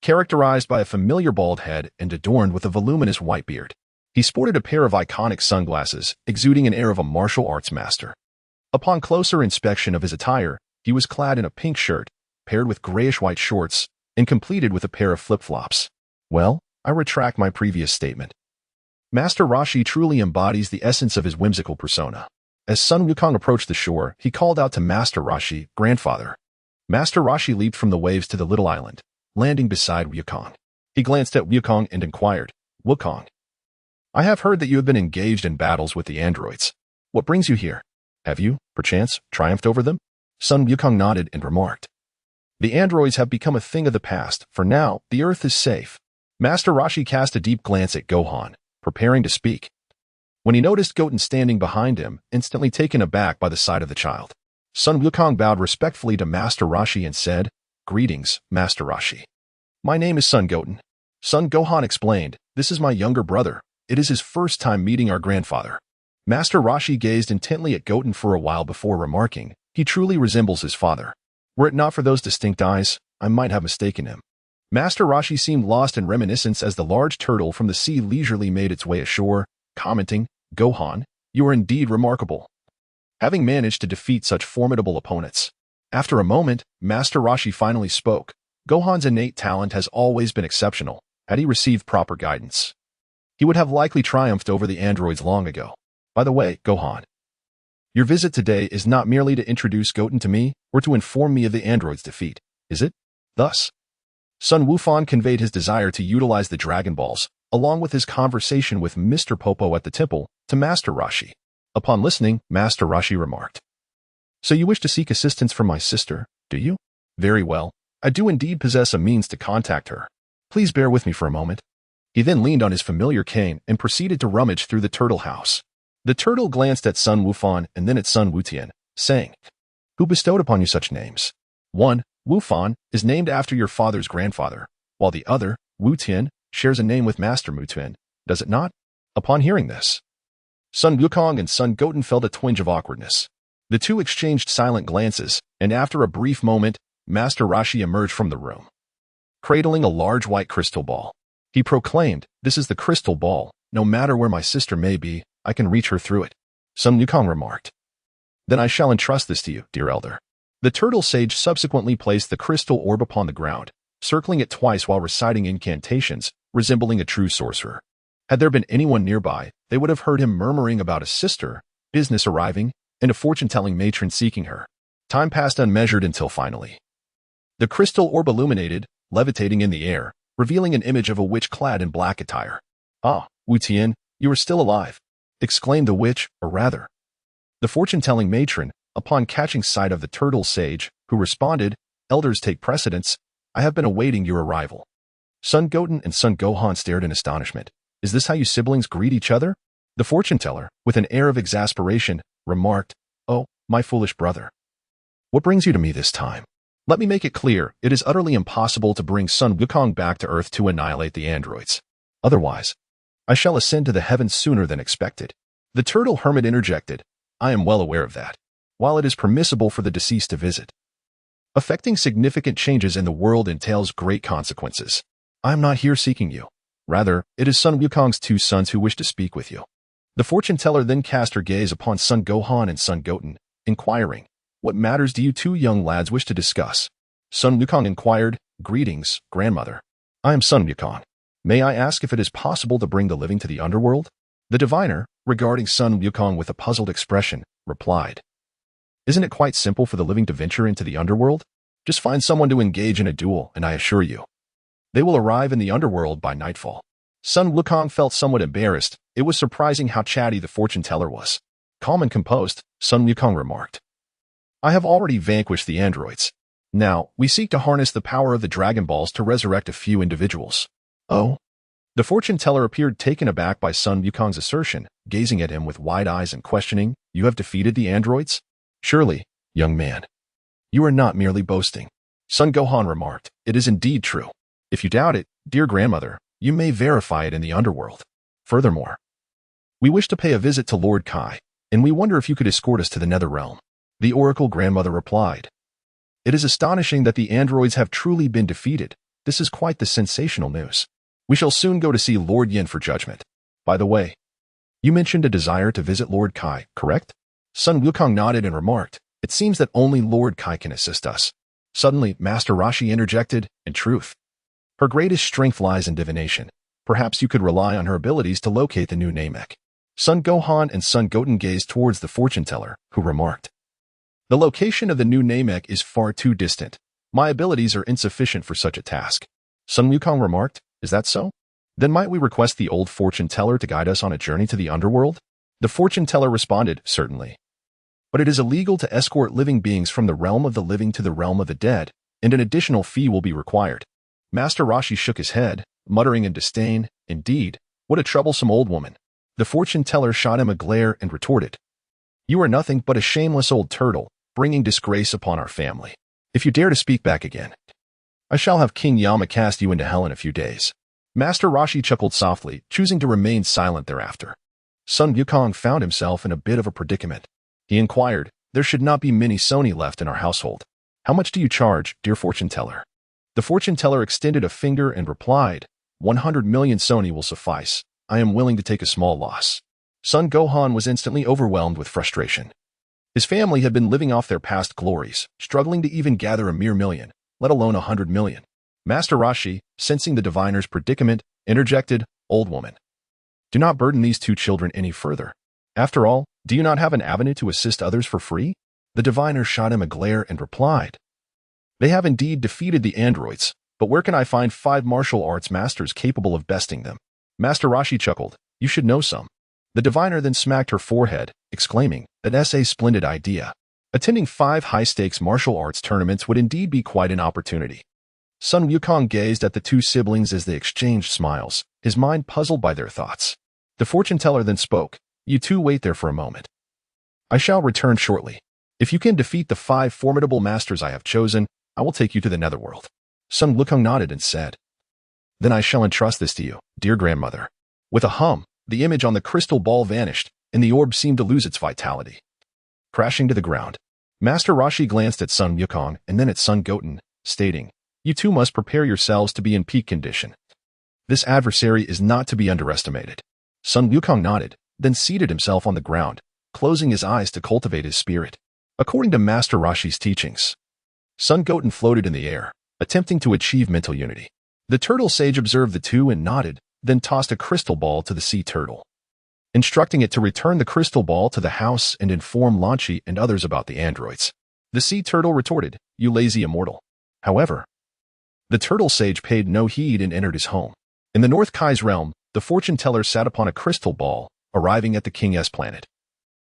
characterized by a familiar bald head and adorned with a voluminous white beard. He sported a pair of iconic sunglasses, exuding an air of a martial arts master. Upon closer inspection of his attire, he was clad in a pink shirt, paired with grayish-white shorts, and completed with a pair of flip-flops. Well, I retract my previous statement. Master Rashi truly embodies the essence of his whimsical persona. As Sun Wukong approached the shore, he called out to Master Rashi, "Grandfather." Master Rashi leaped from the waves to the little island, landing beside Wukong. He glanced at Wukong and inquired, "Wukong, I have heard that you have been engaged in battles with the androids. What brings you here? Have you, perchance, triumphed over them?" Sun Wukong nodded and remarked, "The androids have become a thing of the past. For now, the Earth is safe. Master Roshi cast a deep glance at Gohan, preparing to speak, when he noticed Goten standing behind him, instantly taken aback by the sight of the child. Sun Wukong bowed respectfully to Master Roshi and said, "Greetings, Master Roshi. My name is Son Goten." Son Gohan explained, "This is my younger brother. It is his first time meeting our grandfather." Master Roshi gazed intently at Goten for a while before remarking, "He truly resembles his father. Were it not for those distinct eyes, I might have mistaken him." Master Roshi seemed lost in reminiscence as the large turtle from the sea leisurely made its way ashore, commenting, "Gohan, you are indeed remarkable, having managed to defeat such formidable opponents." After a moment, Master Roshi finally spoke. Gohan's innate talent has always been exceptional. Had he received proper guidance, he would have likely triumphed over the androids long ago. By the way, Gohan, your visit today is not merely to introduce Goten to me or to inform me of the android's defeat, is it? Thus, Sun Wufan conveyed his desire to utilize the Dragon Balls, along with his conversation with Mr. Popo at the temple, to Master Roshi. Upon listening, Master Roshi remarked, "So you wish to seek assistance from my sister, do you? Very well. I do indeed possess a means to contact her. Please bear with me for a moment." He then leaned on his familiar cane and proceeded to rummage through the turtle house. The turtle glanced at Sun Wufan and then at Sun Wutian, saying, "Who bestowed upon you such names? One, Wufan, is named after your father's grandfather, while the other, Wutian, shares a name with Master Mutian, does it not?" Upon hearing this, Sun Wukong and Sun Goten felt a twinge of awkwardness. The two exchanged silent glances, and after a brief moment, Master Roshi emerged from the room, cradling a large white crystal ball. He proclaimed, "This is the crystal ball. No matter where my sister may be, I can reach her through it." Sun Wukong remarked, "Then I shall entrust this to you, dear elder." The turtle sage subsequently placed the crystal orb upon the ground, circling it twice while reciting incantations, resembling a true sorcerer. Had there been anyone nearby, they would have heard him murmuring about a sister, business arriving, and a fortune-telling matron seeking her. Time passed unmeasured until finally, the crystal orb illuminated, levitating in the air, revealing an image of a witch clad in black attire. "Ah, Wu Tian, you are still alive," exclaimed the witch, or rather, the fortune-telling matron, upon catching sight of the turtle sage, who responded, "Elders take precedence. I have been awaiting your arrival." Sun Goten and Sun Gohan stared in astonishment. "Is this how you siblings greet each other?" The fortune-teller, with an air of exasperation, remarked, "Oh, my foolish brother. What brings you to me this time? Let me make it clear, it is utterly impossible to bring Sun Wukong back to Earth to annihilate the androids. Otherwise, I shall ascend to the heavens sooner than expected." The turtle hermit interjected, "I am well aware of that. While it is permissible for the deceased to visit, affecting significant changes in the world entails great consequences. I am not here seeking you. Rather, it is Sun Wukong's two sons who wish to speak with you." The fortune-teller then cast her gaze upon Sun Gohan and Sun Goten, inquiring, "What matters do you two young lads wish to discuss?" Sun Wukong inquired, "Greetings, grandmother. I am Sun Wukong. May I ask if it is possible to bring the living to the underworld?" The diviner, regarding Sun Wukong with a puzzled expression, replied, "Isn't it quite simple for the living to venture into the underworld? Just find someone to engage in a duel, and I assure you, they will arrive in the underworld by nightfall." Sun Wukong felt somewhat embarrassed. It was surprising how chatty the fortune-teller was. Calm and composed, Sun Wukong remarked, "I have already vanquished the androids. Now, we seek to harness the power of the Dragon Balls to resurrect a few individuals." "Oh?" The fortune-teller appeared taken aback by Sun Wukong's assertion, gazing at him with wide eyes and questioning, "You have defeated the androids? Surely, young man, you are not merely boasting." Sun Gohan remarked, "It is indeed true. If you doubt it, dear grandmother, you may verify it in the underworld. Furthermore, we wish to pay a visit to Lord Kai, and we wonder if you could escort us to the nether realm." The oracle grandmother replied, "It is astonishing that the androids have truly been defeated. This is quite the sensational news. We shall soon go to see Lord Yin for judgment. By the way, you mentioned a desire to visit Lord Kai, correct?" Sun Wukong nodded and remarked, "It seems that only Lord Kai can assist us." Suddenly, Master Roshi interjected, "In truth, her greatest strength lies in divination. Perhaps you could rely on her abilities to locate the new Namek." Sun Gohan and Sun Goten gazed towards the fortune-teller, who remarked, "The location of the new Namek is far too distant. My abilities are insufficient for such a task." Sun Wukong remarked, "Is that so? Then might we request the old fortune-teller to guide us on a journey to the underworld?" The fortune-teller responded, "Certainly. But it is illegal to escort living beings from the realm of the living to the realm of the dead, and an additional fee will be required." Master Roshi shook his head, muttering in disdain, "Indeed, what a troublesome old woman." The fortune teller shot him a glare and retorted, "You are nothing but a shameless old turtle, bringing disgrace upon our family. If you dare to speak back again, I shall have King Yama cast you into hell in a few days." Master Roshi chuckled softly, choosing to remain silent thereafter. Sun Wukong found himself in a bit of a predicament. He inquired, "There should not be many Sony left in our household. How much do you charge, dear fortune teller?" The fortune teller extended a finger and replied, 100 million Sony will suffice. I am willing to take a small loss." Sun Gohan was instantly overwhelmed with frustration. His family had been living off their past glories, struggling to even gather a mere million, let alone 100 million. Master Roshi, sensing the diviner's predicament, interjected, "Old woman, do not burden these two children any further. After all, do you not have an avenue to assist others for free?" The diviner shot him a glare and replied, "They have indeed defeated the androids, but where can I find 5 martial arts masters capable of besting them?" Master Roshi chuckled, "You should know some." The diviner then smacked her forehead, exclaiming, "That's a splendid idea. Attending 5 high-stakes martial arts tournaments would indeed be quite an opportunity." Sun Wukong gazed at the two siblings as they exchanged smiles, his mind puzzled by their thoughts. The fortune teller then spoke, "You two wait there for a moment. I shall return shortly. If you can defeat the 5 formidable masters I have chosen, I will take you to the netherworld." Sun Wukong nodded and said, "Then I shall entrust this to you, dear grandmother." With a hum, the image on the crystal ball vanished, and the orb seemed to lose its vitality. Crashing to the ground, Master Roshi glanced at Sun Wukong and then at Sun Goten, stating, "You two must prepare yourselves to be in peak condition. This adversary is not to be underestimated." Sun Wukong nodded, then seated himself on the ground, closing his eyes to cultivate his spirit. According to Master Roshi's teachings, Sun Goten floated in the air, attempting to achieve mental unity. The turtle sage observed the two and nodded, then tossed a crystal ball to the sea turtle, instructing it to return the crystal ball to the house and inform Lanchi and others about the androids. The sea turtle retorted, "You lazy immortal." However, the turtle sage paid no heed and entered his home. In the North Kai's realm, the fortune teller sat upon a crystal ball, arriving at the King's planet,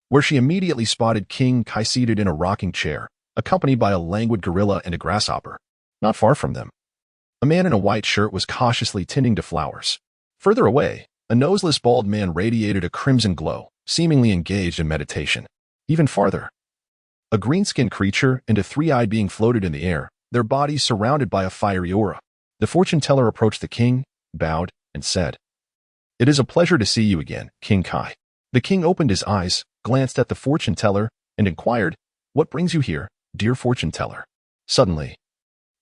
where she immediately spotted King Kai seated in a rocking chair, accompanied by a languid gorilla and a grasshopper. Not far from them, a man in a white shirt was cautiously tending to flowers. Further away, a noseless bald man radiated a crimson glow, seemingly engaged in meditation. Even farther, a green-skinned creature and a 3-eyed being floated in the air, their bodies surrounded by a fiery aura. The fortune teller approached the king, bowed, and said, "It is a pleasure to see you again, King Kai." The king opened his eyes, glanced at the fortune teller, and inquired, "What brings you here, dear fortune teller?" Suddenly,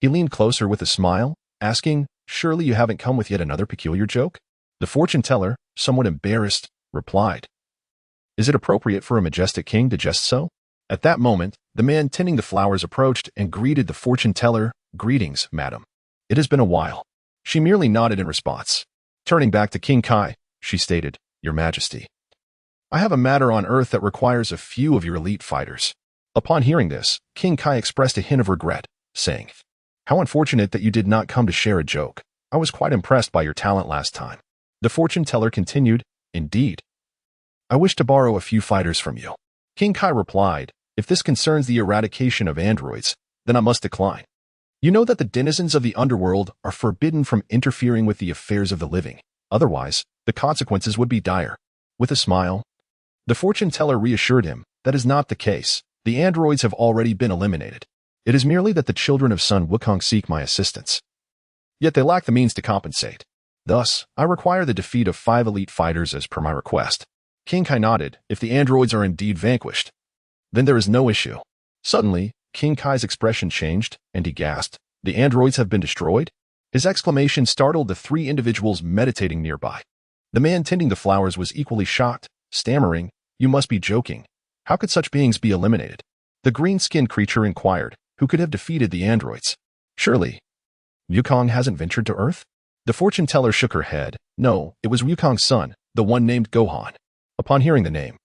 he leaned closer with a smile, asking, "Surely you haven't come with yet another peculiar joke?" The fortune teller, somewhat embarrassed, replied, "Is it appropriate for a majestic king to jest so?" At that moment, the man tending the flowers approached and greeted the fortune teller, "Greetings, madam. It has been a while." She merely nodded in response. Turning back to King Kai, she stated, "Your Majesty, I have a matter on Earth that requires a few of your elite fighters." Upon hearing this, King Kai expressed a hint of regret, saying, "How unfortunate that you did not come to share a joke. I was quite impressed by your talent last time." The fortune teller continued, "Indeed, I wish to borrow a few fighters from you." King Kai replied, "If this concerns the eradication of androids, then I must decline. You know that the denizens of the underworld are forbidden from interfering with the affairs of the living. Otherwise, the consequences would be dire." With a smile, the fortune teller reassured him, "That is not the case. The androids have already been eliminated. It is merely that the children of Sun Wukong seek my assistance. Yet they lack the means to compensate. Thus, I require the defeat of 5 elite fighters as per my request." King Kai nodded. If the androids are indeed vanquished, then there is no issue. Suddenly, King Kai's expression changed, and he gasped, "The androids have been destroyed?" His exclamation startled the 3 individuals meditating nearby. The man tending the flowers was equally shocked, stammering, "You must be joking. How could such beings be eliminated?" The green-skinned creature inquired, "Who could have defeated the androids? Surely Wukong hasn't ventured to Earth?" The fortune teller shook her head. "No, it was Wukong's son, the one named Gohan." Upon hearing the name,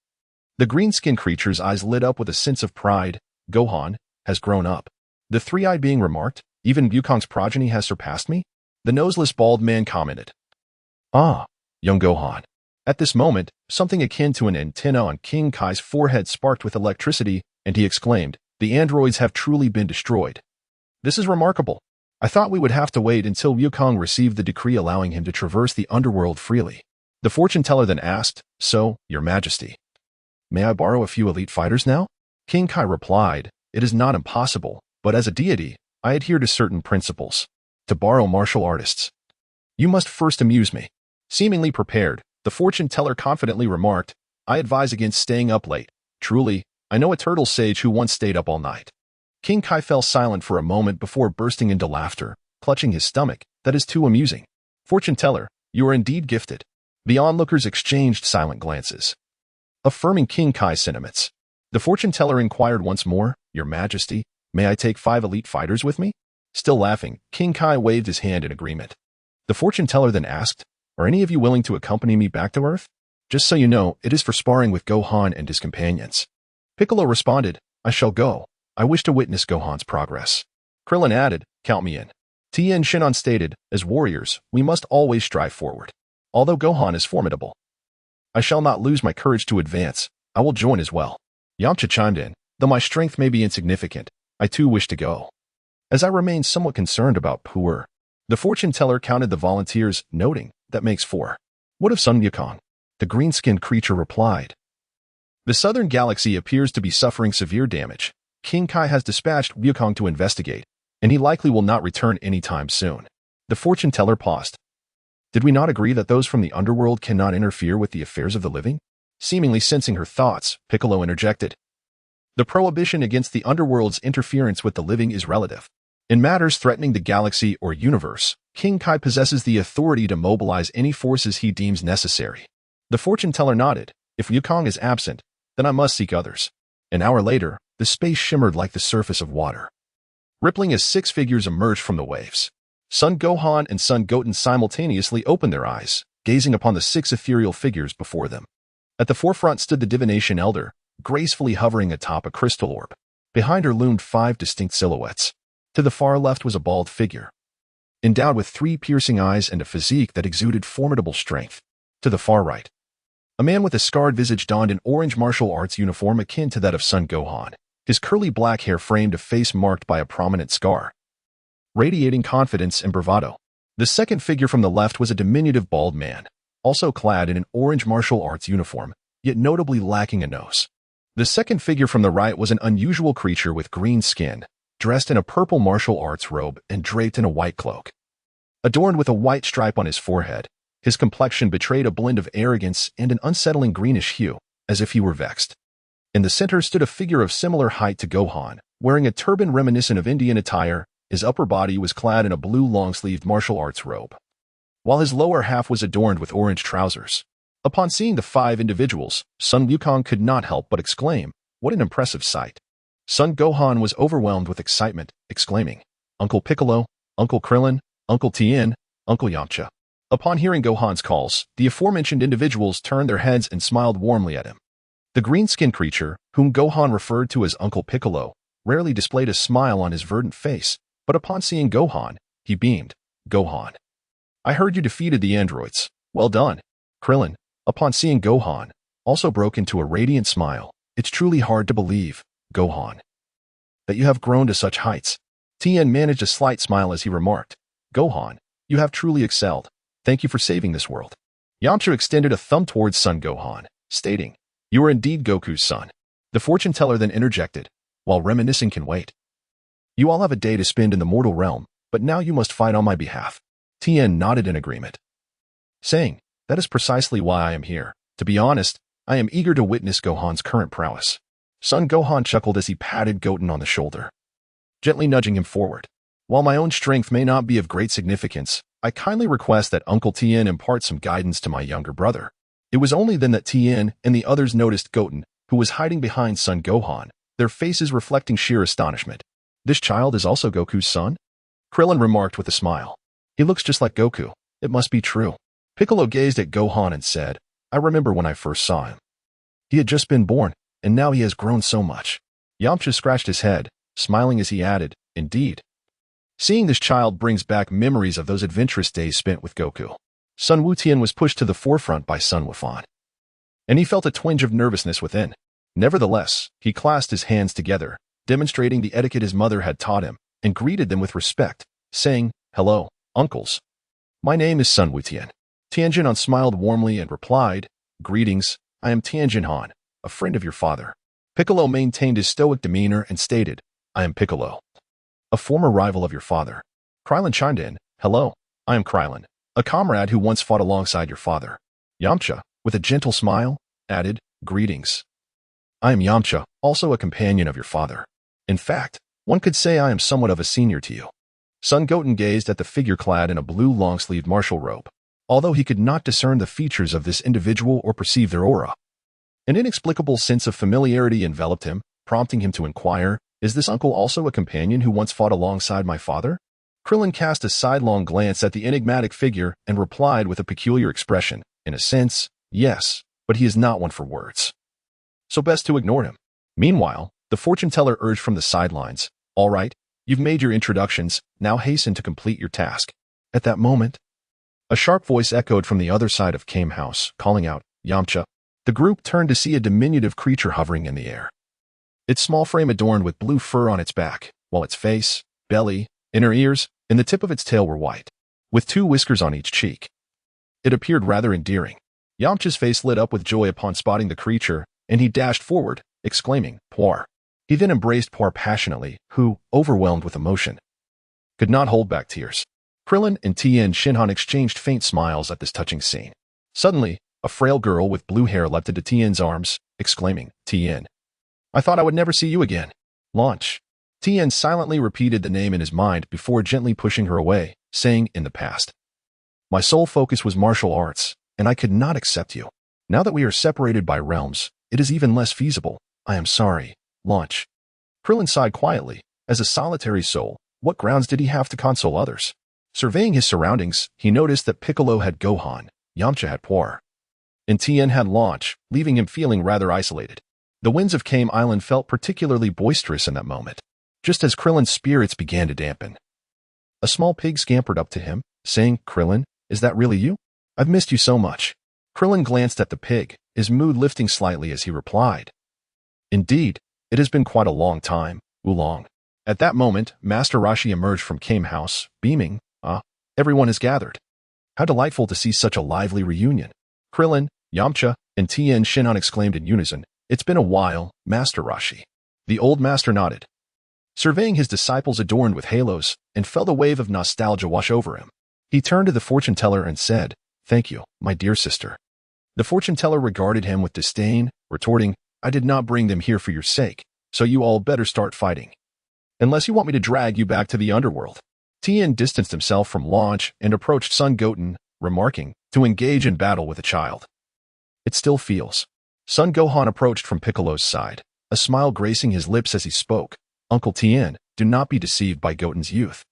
the green-skinned creature's eyes lit up with a sense of pride. "Gohan has grown up." The 3-eyed being remarked, "Even Wukong's progeny has surpassed me?" The noseless bald man commented, "Ah, young Gohan." At this moment, something akin to an antenna on King Kai's forehead sparked with electricity, and he exclaimed, "The androids have truly been destroyed. This is remarkable." I thought we would have to wait until Wukong received the decree allowing him to traverse the underworld freely. The fortune teller then asked, "So, Your Majesty, may I borrow a few elite fighters now?" King Kai replied, "It is not impossible, but as a deity, I adhere to certain principles. To borrow martial artists, you must first amuse me." Seemingly prepared, the fortune teller confidently remarked, "I advise against staying up late. Truly, I know a turtle sage who once stayed up all night." King Kai fell silent for a moment before bursting into laughter, clutching his stomach. "That is too amusing. Fortune teller, you are indeed gifted." The onlookers exchanged silent glances, affirming King Kai's sentiments. The fortune teller inquired once more, "Your Majesty, may I take 5 elite fighters with me?" Still laughing, King Kai waved his hand in agreement. The fortune teller then asked, "Are any of you willing to accompany me back to Earth? Just so you know, it is for sparring with Gohan and his companions." Piccolo responded, "I shall go. I wish to witness Gohan's progress." Krillin added, "Count me in." Tien Shinhan stated, "As warriors, we must always strive forward. Although Gohan is formidable, I shall not lose my courage to advance. I will join as well." Yamcha chimed in, "Though my strength may be insignificant, I too wish to go, as I remain somewhat concerned about poor." The fortune teller counted the volunteers, noting, "That makes 4. What of Sun Wukong?" The green-skinned creature replied, "The southern galaxy appears to be suffering severe damage. King Kai has dispatched Wukong to investigate, and he likely will not return anytime soon." The fortune teller paused. "Did we not agree that those from the underworld cannot interfere with the affairs of the living?" Seemingly sensing her thoughts, Piccolo interjected, "The prohibition against the underworld's interference with the living is relative. In matters threatening the galaxy or universe, King Kai possesses the authority to mobilize any forces he deems necessary." The fortune teller nodded. "If Wukong is absent, then I must seek others." An hour later, the space shimmered like the surface of water, rippling as 6 figures emerged from the waves. Sun Gohan and Sun Goten simultaneously opened their eyes, gazing upon the 6 ethereal figures before them. At the forefront stood the divination elder, gracefully hovering atop a crystal orb. Behind her loomed 5 distinct silhouettes. To the far left was a bald figure, endowed with 3 piercing eyes and a physique that exuded formidable strength. To the far right, a man with a scarred visage donned an orange martial arts uniform akin to that of Sun Gohan. His curly black hair framed a face marked by a prominent scar, radiating confidence and bravado. The second figure from the left was a diminutive bald man, also clad in an orange martial arts uniform, yet notably lacking a nose. The second figure from the right was an unusual creature with green skin, dressed in a purple martial arts robe and draped in a white cloak. Adorned with a white stripe on his forehead, his complexion betrayed a blend of arrogance and an unsettling greenish hue, as if he were vexed. In the center stood a figure of similar height to Gohan, wearing a turban reminiscent of Indian attire. His upper body was clad in a blue long-sleeved martial arts robe, while his lower half was adorned with orange trousers. Upon seeing the 5 individuals, Sun Wukong could not help but exclaim, "What an impressive sight." Sun Gohan was overwhelmed with excitement, exclaiming, "Uncle Piccolo, Uncle Krillin, Uncle Tien, Uncle Yamcha." Upon hearing Gohan's calls, the aforementioned individuals turned their heads and smiled warmly at him. The green-skinned creature, whom Gohan referred to as Uncle Piccolo, rarely displayed a smile on his verdant face, but upon seeing Gohan, he beamed, "Gohan, I heard you defeated the androids. Well done." Krillin, upon seeing Gohan, also broke into a radiant smile. "It's truly hard to believe, Gohan, that you have grown to such heights." Tien managed a slight smile as he remarked, "Gohan, you have truly excelled. Thank you for saving this world." Yamcha extended a thumb towards Sun Gohan, stating, "You are indeed Goku's son." The fortune teller then interjected, "While reminiscing can wait. You all have a day to spend in the mortal realm, but now you must fight on my behalf." Tien nodded in agreement, saying, "That is precisely why I am here. To be honest, I am eager to witness Gohan's current prowess." Sun Gohan chuckled as he patted Goten on the shoulder, gently nudging him forward. "While my own strength may not be of great significance, I kindly request that Uncle Tien impart some guidance to my younger brother." It was only then that Tien and the others noticed Goten, who was hiding behind Sun Gohan, their faces reflecting sheer astonishment. "This child is also Goku's son?" Krillin remarked with a smile. "He looks just like Goku. It must be true." Piccolo gazed at Gohan and said, "I remember when I first saw him. He had just been born, and now he has grown so much." Yamcha scratched his head, smiling as he added, "Indeed. Seeing this child brings back memories of those adventurous days spent with Goku." Sun Wutian was pushed to the forefront by Sun Wufan, and he felt a twinge of nervousness within. Nevertheless, he clasped his hands together, demonstrating the etiquette his mother had taught him, and greeted them with respect, saying, "Hello, uncles. My name is Sun Wutian." Tianjin Han smiled warmly and replied, "Greetings, I am Tianjin Han, a friend of your father." Piccolo maintained his stoic demeanor and stated, "I am Piccolo, a former rival of your father." Krillin chimed in, "Hello, I am Krillin, a comrade who once fought alongside your father." Yamcha, with a gentle smile, added, "Greetings. I am Yamcha, also a companion of your father. In fact, one could say I am somewhat of a senior to you." Son Goten gazed at the figure clad in a blue long-sleeved martial robe, although he could not discern the features of this individual or perceive their aura. An inexplicable sense of familiarity enveloped him, prompting him to inquire, "Is this uncle also a companion who once fought alongside my father?" Krillin cast a sidelong glance at the enigmatic figure and replied with a peculiar expression, "In a sense, yes, but he is not one for words. So best to ignore him." Meanwhile, the fortune teller urged from the sidelines, "All right, you've made your introductions, now hasten to complete your task." At that moment, a sharp voice echoed from the other side of Kame House, calling out, "Yamcha." The group turned to see a diminutive creature hovering in the air. Its small frame adorned with blue fur on its back, while its face, belly, inner ears, and the tip of its tail were white, with 2 whiskers on each cheek. It appeared rather endearing. Yamcha's face lit up with joy upon spotting the creature, and he dashed forward, exclaiming, "Poir." He then embraced Poir passionately, who, overwhelmed with emotion, could not hold back tears. Krillin and Tien Shinhan exchanged faint smiles at this touching scene. Suddenly, a frail girl with blue hair leapt into Tien's arms, exclaiming, "Tien, I thought I would never see you again." Launch. Tien silently repeated the name in his mind before gently pushing her away, saying, "In the past, my sole focus was martial arts, and I could not accept you. Now that we are separated by realms, it is even less feasible. I am sorry." Launch. Krillin sighed quietly. As a solitary soul, what grounds did he have to console others? Surveying his surroundings, he noticed that Piccolo had Gohan, Yamcha had Poir, and Tien had Launch, leaving him feeling rather isolated. The winds of Kame Island felt particularly boisterous in that moment, just as Krillin's spirits began to dampen. A small pig scampered up to him, saying, "Krillin, is that really you? I've missed you so much." Krillin glanced at the pig, his mood lifting slightly as he replied, "Indeed, it has been quite a long time, Oolong." At that moment, Master Roshi emerged from Kame House, beaming, Everyone has gathered. How delightful to see such a lively reunion." Krillin, Yamcha, and Tien Shinhan exclaimed in unison, "It's been a while, Master Roshi." The old master nodded, surveying his disciples adorned with halos, and felt a wave of nostalgia wash over him. He turned to the fortune teller and said, "Thank you, my dear sister." The fortune teller regarded him with disdain, retorting, "I did not bring them here for your sake, so you all better start fighting. Unless you want me to drag you back to the underworld." Tien distanced himself from Launch and approached Son Goten, remarking, "To engage in battle with a child, it still feels." Son Gohan approached from Piccolo's side, a smile gracing his lips as he spoke, "Uncle Tien, do not be deceived by Goten's youth.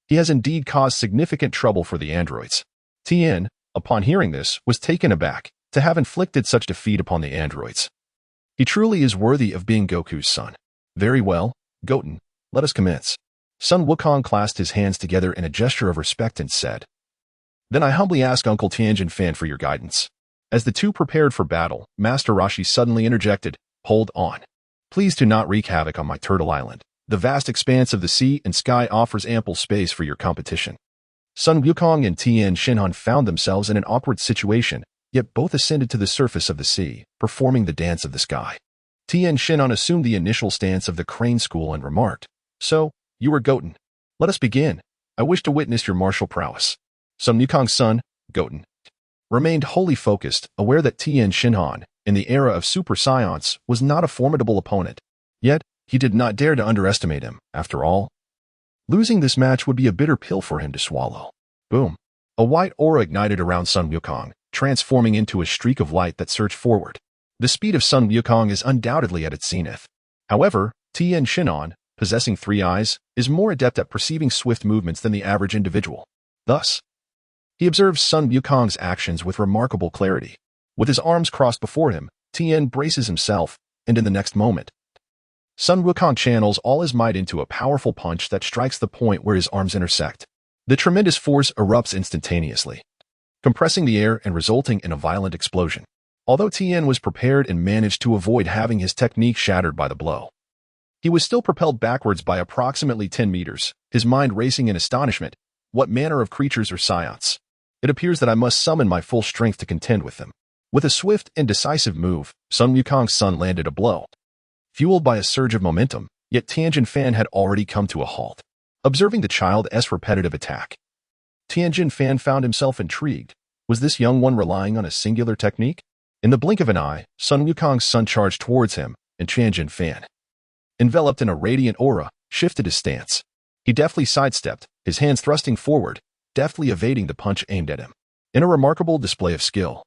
He has indeed caused significant trouble for the androids." Tien, upon hearing this, was taken aback to have inflicted such defeat upon the androids. "He truly is worthy of being Goku's son." "Very well, Goten, let us commence." Son Wukong clasped his hands together in a gesture of respect and said, "Then I humbly ask Uncle Tianjin Fan for your guidance." As the two prepared for battle, Master Roshi suddenly interjected, "Hold on. Please do not wreak havoc on my Turtle Island. The vast expanse of the sea and sky offers ample space for your competition." Sun Wukong and Tien Shinhan found themselves in an awkward situation, yet both ascended to the surface of the sea, performing the dance of the sky. Tien Shinhan assumed the initial stance of the crane school and remarked, "So, you are Goten. Let us begin. I wish to witness your martial prowess." Sun Wukong's son, Goten, remained wholly focused, aware that Tien Shinhan, in the era of Super Saiyan's, was not a formidable opponent. Yet, he did not dare to underestimate him. After all, losing this match would be a bitter pill for him to swallow. Boom. A white aura ignited around Sun Wukong, transforming into a streak of light that surged forward. The speed of Sun Wukong is undoubtedly at its zenith. However, Tien Shinhan, possessing 3 eyes, is more adept at perceiving swift movements than the average individual. Thus, he observes Sun Wukong's actions with remarkable clarity. With his arms crossed before him, Tien braces himself, and in the next moment, Sun Wukong channels all his might into a powerful punch that strikes the point where his arms intersect. The tremendous force erupts instantaneously, compressing the air and resulting in a violent explosion. Although Tien was prepared and managed to avoid having his technique shattered by the blow, He was still propelled backwards by approximately 10 meters, his mind racing in astonishment. What manner of creatures are scions? It appears that I must summon my full strength to contend with them. With a swift and decisive move, Wukong's son landed a blow. Fueled by a surge of momentum, yet Tianjin Fan had already come to a halt. Observing the child's repetitive attack, Tianjin Fan found himself intrigued. Was this young one relying on a singular technique? In the blink of an eye, Wukong's son charged towards him, and Tianjin Fan, enveloped in a radiant aura, shifted his stance. He deftly sidestepped, his hands thrusting forward, deftly evading the punch aimed at him. In a remarkable display of skill,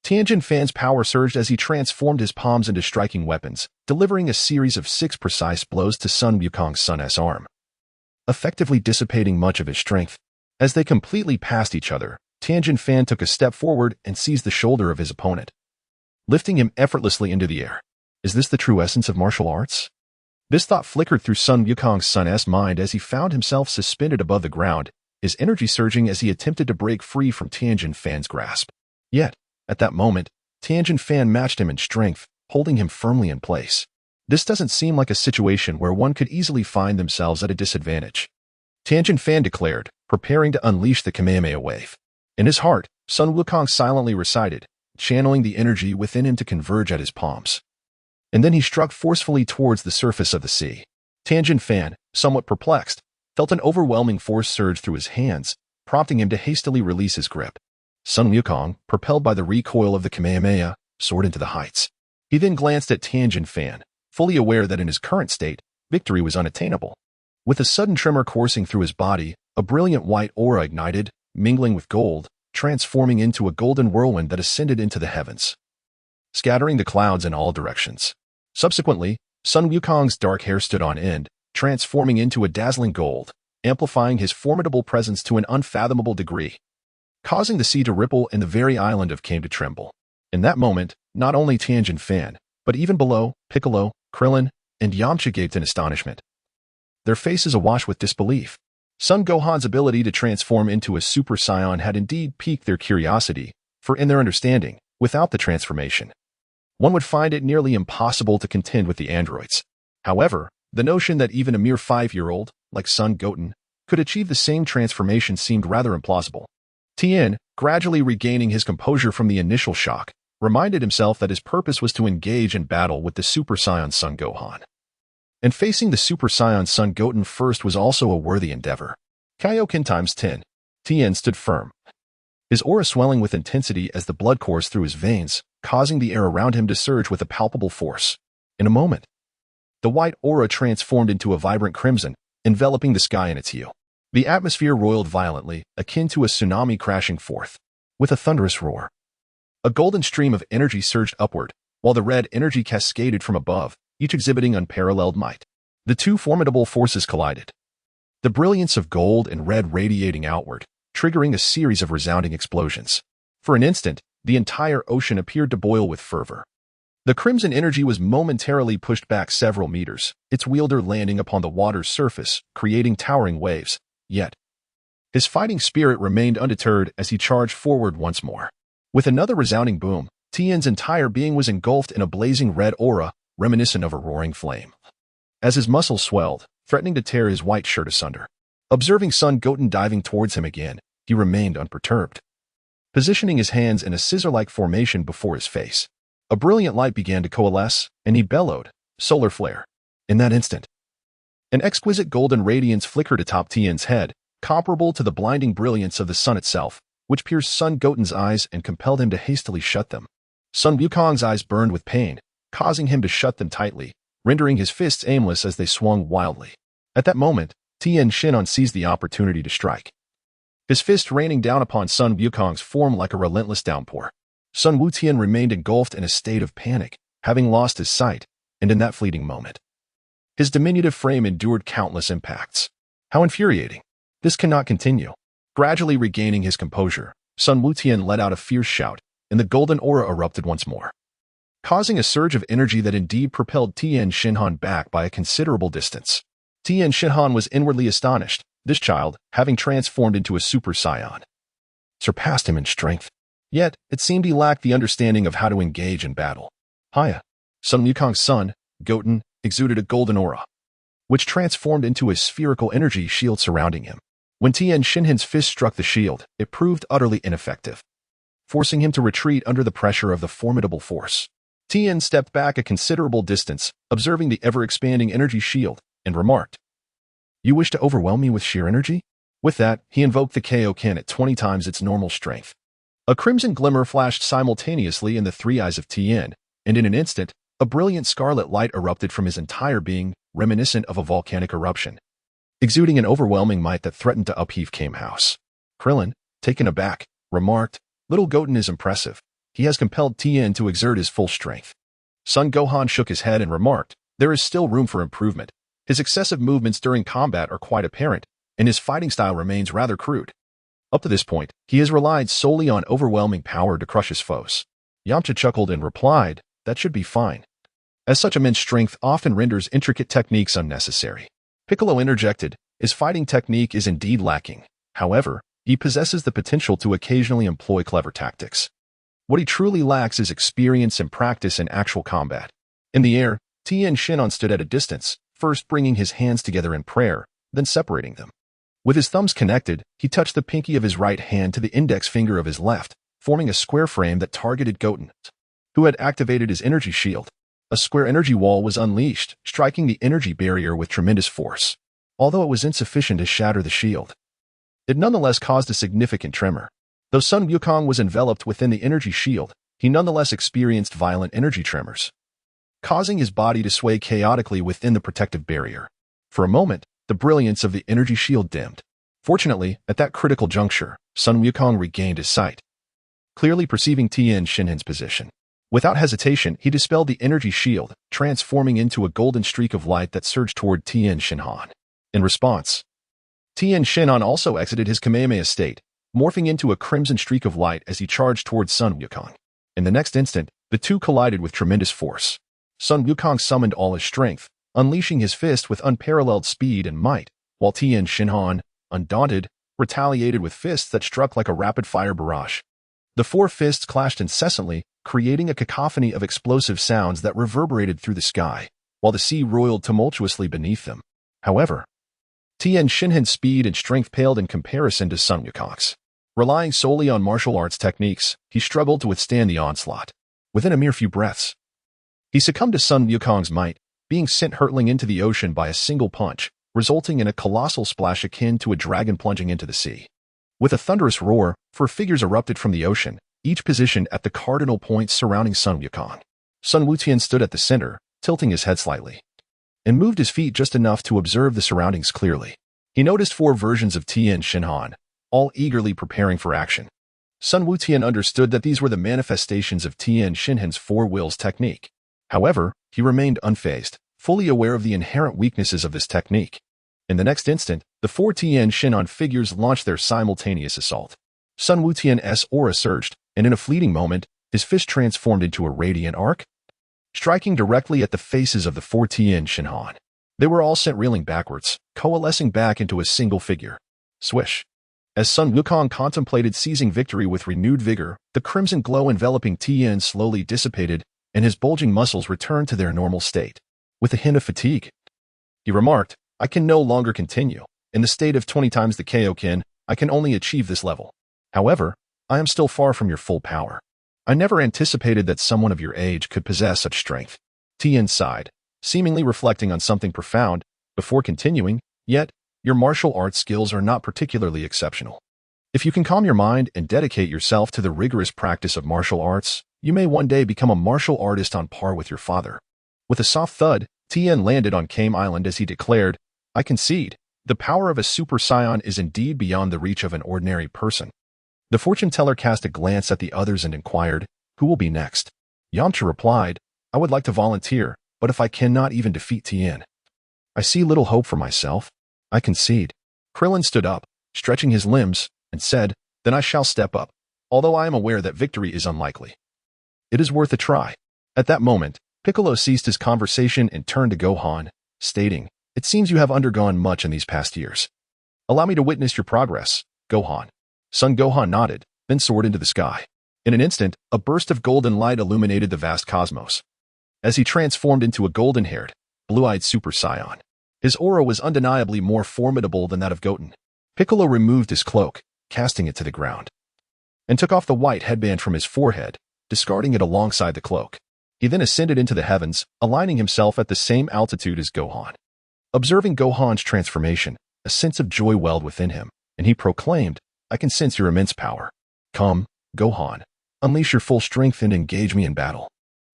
Tianjin Fan's power surged as he transformed his palms into striking weapons, delivering a series of 6 precise blows to Wukong's son's arm, effectively dissipating much of his strength. As they completely passed each other, Tianjin Fan took a step forward and seized the shoulder of his opponent, lifting him effortlessly into the air. Is this the true essence of martial arts? This thought flickered through Wukong's son's mind as he found himself suspended above the ground, his energy surging as he attempted to break free from Tianjin Fan's grasp. Yet, at that moment, Tianjin Fan matched him in strength, holding him firmly in place. This doesn't seem like a situation where one could easily find themselves at a disadvantage, Tianjin Fan declared, preparing to unleash the Kamehameha wave. In his heart, Wukong silently recited, channeling the energy within him to converge at his palms. And then he struck forcefully towards the surface of the sea. Tianjin Fan, somewhat perplexed, felt an overwhelming force surge through his hands, prompting him to hastily release his grip. Wukong, propelled by the recoil of the Kamehameha, soared into the heights. He then glanced at Tianjin Fan, fully aware that in his current state, victory was unattainable. With a sudden tremor coursing through his body, a brilliant white aura ignited, mingling with gold, transforming into a golden whirlwind that ascended into the heavens, scattering the clouds in all directions. Subsequently, Wukong's dark hair stood on end, transforming into a dazzling gold, amplifying his formidable presence to an unfathomable degree, causing the sea to ripple and the very island of Kame to tremble. In that moment, not only Tianjin Fan, but even below, Piccolo, Krillin, and Yamcha gaped in astonishment, their faces awash with disbelief. Sun Gohan's ability to transform into a Super Saiyan had indeed piqued their curiosity, for in their understanding, without the transformation, one would find it nearly impossible to contend with the androids. However, the notion that even a mere 5-year-old, like Son Goten, could achieve the same transformation seemed rather implausible. Tien, gradually regaining his composure from the initial shock, reminded himself that his purpose was to engage in battle with the Super Saiyan Son Gohan. And facing the Super Saiyan Son Goten first was also a worthy endeavor. Kaioken times 10. Tien stood firm, his aura swelling with intensity as the blood coursed through his veins, causing the air around him to surge with a palpable force. In a moment, the white aura transformed into a vibrant crimson, enveloping the sky in its hue. The atmosphere roiled violently, akin to a tsunami crashing forth. With a thunderous roar, a golden stream of energy surged upward, while the red energy cascaded from above, each exhibiting unparalleled might. The two formidable forces collided, the brilliance of gold and red radiating outward, triggering a series of resounding explosions. For an instant, the entire ocean appeared to boil with fervor. The crimson energy was momentarily pushed back several meters, its wielder landing upon the water's surface, creating towering waves. Yet, his fighting spirit remained undeterred as he charged forward once more. With another resounding boom, Tien's entire being was engulfed in a blazing red aura, reminiscent of a roaring flame. As his muscles swelled, threatening to tear his white shirt asunder. Observing Son Goten diving towards him again, he remained unperturbed, positioning his hands in a scissor-like formation before his face. A brilliant light began to coalesce, and he bellowed, "Solar flare." In that instant, an exquisite golden radiance flickered atop Tien's head, comparable to the blinding brilliance of the sun itself, which pierced Son Goten's eyes and compelled him to hastily shut them. Wukong's eyes burned with pain, causing him to shut them tightly, rendering his fists aimless as they swung wildly. At that moment, Tien Shinhan seized the opportunity to strike, his fist raining down upon Sun Wukong's form like a relentless downpour. Sun Wutian remained engulfed in a state of panic, having lost his sight, and in that fleeting moment, his diminutive frame endured countless impacts. How infuriating! This cannot continue. Gradually regaining his composure, Sun Wutian let out a fierce shout, and the golden aura erupted once more, causing a surge of energy that indeed propelled Tien Shinhan back by a considerable distance. Tien Shinhan was inwardly astonished. This child, having transformed into a Super Saiyan, surpassed him in strength. Yet, it seemed he lacked the understanding of how to engage in battle. Hiya! Sun Wukong's son, Goten, exuded a golden aura, which transformed into a spherical energy shield surrounding him. When Tien Shinhan's fist struck the shield, it proved utterly ineffective, forcing him to retreat under the pressure of the formidable force. Tien stepped back a considerable distance, observing the ever-expanding energy shield, and remarked, "You wish to overwhelm me with sheer energy?" With that, he invoked the akin at 20 times its normal strength. A crimson glimmer flashed simultaneously in the three eyes of Tien, and in an instant, a brilliant scarlet light erupted from his entire being, reminiscent of a volcanic eruption, exuding an overwhelming might that threatened to upheave Kame House. Krillin, taken aback, remarked, "Little Goten is impressive. He has compelled Tien to exert his full strength." Sun Gohan shook his head and remarked, "There is still room for improvement. His excessive movements during combat are quite apparent, and his fighting style remains rather crude. Up to this point, he has relied solely on overwhelming power to crush his foes." Yamcha chuckled and replied, "That should be fine, as such immense strength often renders intricate techniques unnecessary." Piccolo interjected, "His fighting technique is indeed lacking. However, he possesses the potential to occasionally employ clever tactics. What he truly lacks is experience and practice in actual combat." In the air, Tien Shinhan stood at a distance, first bringing his hands together in prayer, then separating them. With his thumbs connected, he touched the pinky of his right hand to the index finger of his left, forming a square frame that targeted Goten, who had activated his energy shield. A square energy wall was unleashed, striking the energy barrier with tremendous force. Although it was insufficient to shatter the shield, it nonetheless caused a significant tremor. Though Sun Wukong was enveloped within the energy shield, he nonetheless experienced violent energy tremors, causing his body to sway chaotically within the protective barrier. For a moment, the brilliance of the energy shield dimmed. Fortunately, at that critical juncture, Sun Wukong regained his sight, clearly perceiving Tien Shinhan's position. Without hesitation, he dispelled the energy shield, transforming into a golden streak of light that surged toward Tien Shinhan. In response, Tien Shinhan also exited his Kamehameha state, morphing into a crimson streak of light as he charged towards Sun Wukong. In the next instant, the two collided with tremendous force. Sun Wukong summoned all his strength, unleashing his fist with unparalleled speed and might, while Tien Shinhan, undaunted, retaliated with fists that struck like a rapid-fire barrage. The four fists clashed incessantly, creating a cacophony of explosive sounds that reverberated through the sky, while the sea roiled tumultuously beneath them. However, Tien Shinhan's speed and strength paled in comparison to Sun Wukong's. Relying solely on martial arts techniques, he struggled to withstand the onslaught. Within a mere few breaths, he succumbed to Sun Wukong's might, being sent hurtling into the ocean by a single punch, resulting in a colossal splash akin to a dragon plunging into the sea. With a thunderous roar, four figures erupted from the ocean, each positioned at the cardinal points surrounding Sun Wukong. Sun Wutian stood at the center, tilting his head slightly, and moved his feet just enough to observe the surroundings clearly. He noticed four versions of Tien Shinhan, all eagerly preparing for action. Sun Wutian understood that these were the manifestations of Tien Shinhan's four wills technique. However, he remained unfazed, fully aware of the inherent weaknesses of this technique. In the next instant, the four Tien Shinhan figures launched their simultaneous assault. Sun Wutian's aura surged, and in a fleeting moment, his fist transformed into a radiant arc, striking directly at the faces of the four Tien Shinhan. They were all sent reeling backwards, coalescing back into a single figure. Swish. As Sun Wukong contemplated seizing victory with renewed vigor, the crimson glow enveloping Tien slowly dissipated, and his bulging muscles returned to their normal state. With a hint of fatigue, he remarked, "I can no longer continue. In the state of 20 times the Kaioken, I can only achieve this level. However, I am still far from your full power. I never anticipated that someone of your age could possess such strength." Tien sighed, seemingly reflecting on something profound, before continuing, "Yet, your martial arts skills are not particularly exceptional. If you can calm your mind and dedicate yourself to the rigorous practice of martial arts, you may one day become a martial artist on par with your father." With a soft thud, Tien landed on Kame Island as he declared, "I concede, the power of a Super Saiyan is indeed beyond the reach of an ordinary person." The fortune teller cast a glance at the others and inquired, "Who will be next?" Yamcha replied, "I would like to volunteer, but if I cannot even defeat Tien, I see little hope for myself. I concede." Krillin stood up, stretching his limbs, and said, "Then I shall step up, although I am aware that victory is unlikely. It is worth a try." At that moment, Piccolo ceased his conversation and turned to Gohan, stating, "It seems you have undergone much in these past years. Allow me to witness your progress, Gohan." Son Gohan nodded, then soared into the sky. In an instant, a burst of golden light illuminated the vast cosmos. As he transformed into a golden-haired, blue-eyed Super Saiyan. His aura was undeniably more formidable than that of Goten. Piccolo removed his cloak, casting it to the ground, and took off the white headband from his forehead, discarding it alongside the cloak. He then ascended into the heavens, aligning himself at the same altitude as Gohan. Observing Gohan's transformation, a sense of joy welled within him, and he proclaimed, "I can sense your immense power. Come, Gohan, unleash your full strength and engage me in battle."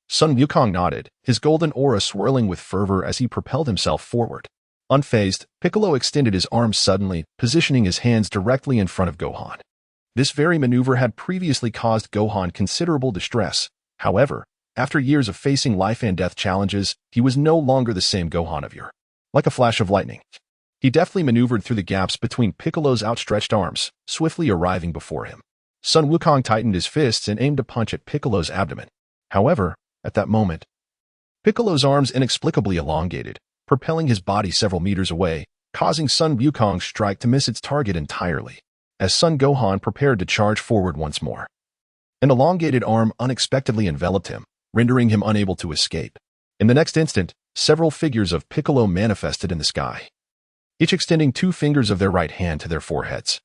Sun Wukong nodded, his golden aura swirling with fervor as he propelled himself forward. Unfazed, Piccolo extended his arms suddenly, positioning his hands directly in front of Gohan. This very maneuver had previously caused Gohan considerable distress. However, after years of facing life and death challenges, he was no longer the same Gohan of yore. Like a flash of lightning, he deftly maneuvered through the gaps between Piccolo's outstretched arms, swiftly arriving before him. Sun Wukong tightened his fists and aimed a punch at Piccolo's abdomen. However, at that moment, Piccolo's arms inexplicably elongated, propelling his body several meters away, causing Sun Wukong's strike to miss its target entirely. As Sun Gohan prepared to charge forward once more, an elongated arm unexpectedly enveloped him, rendering him unable to escape. In the next instant, several figures of Piccolo manifested in the sky, each extending 2 fingers of their right hand to their foreheads.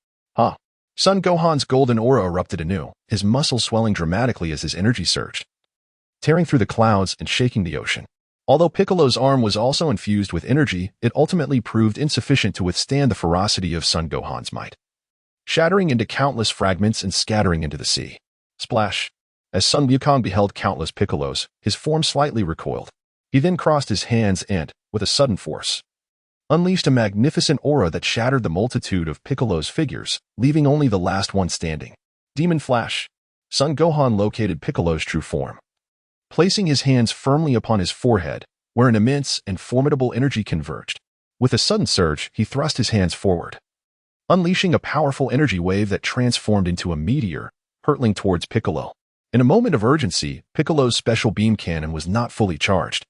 Sun Gohan's golden aura erupted anew, his muscles swelling dramatically as his energy surged, tearing through the clouds and shaking the ocean. Although Piccolo's arm was also infused with energy, it ultimately proved insufficient to withstand the ferocity of Sun Gohan's might, shattering into countless fragments and scattering into the sea. Splash! As Sun Wukong beheld countless Piccolos, his form slightly recoiled. He then crossed his hands and, with a sudden force, unleashed a magnificent aura that shattered the multitude of Piccolo's figures, leaving only the last one standing. Demon Flash! Sun Gohan located Piccolo's true form, placing his hands firmly upon his forehead, where an immense and formidable energy converged. With a sudden surge, he thrust his hands forward, unleashing a powerful energy wave that transformed into a meteor, hurtling towards Piccolo. In a moment of urgency, Piccolo's special beam cannon was not fully charged,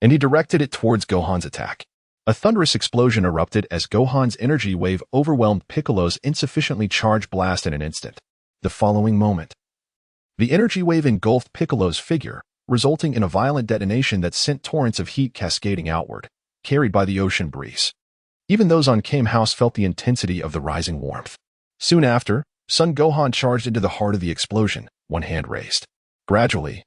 and he directed it towards Gohan's attack. A thunderous explosion erupted as Gohan's energy wave overwhelmed Piccolo's insufficiently charged blast in an instant. The following moment, the energy wave engulfed Piccolo's figure, resulting in a violent detonation that sent torrents of heat cascading outward, carried by the ocean breeze. Even those on Kame House felt the intensity of the rising warmth. Soon after, Sun Gohan charged into the heart of the explosion, one hand raised. Gradually,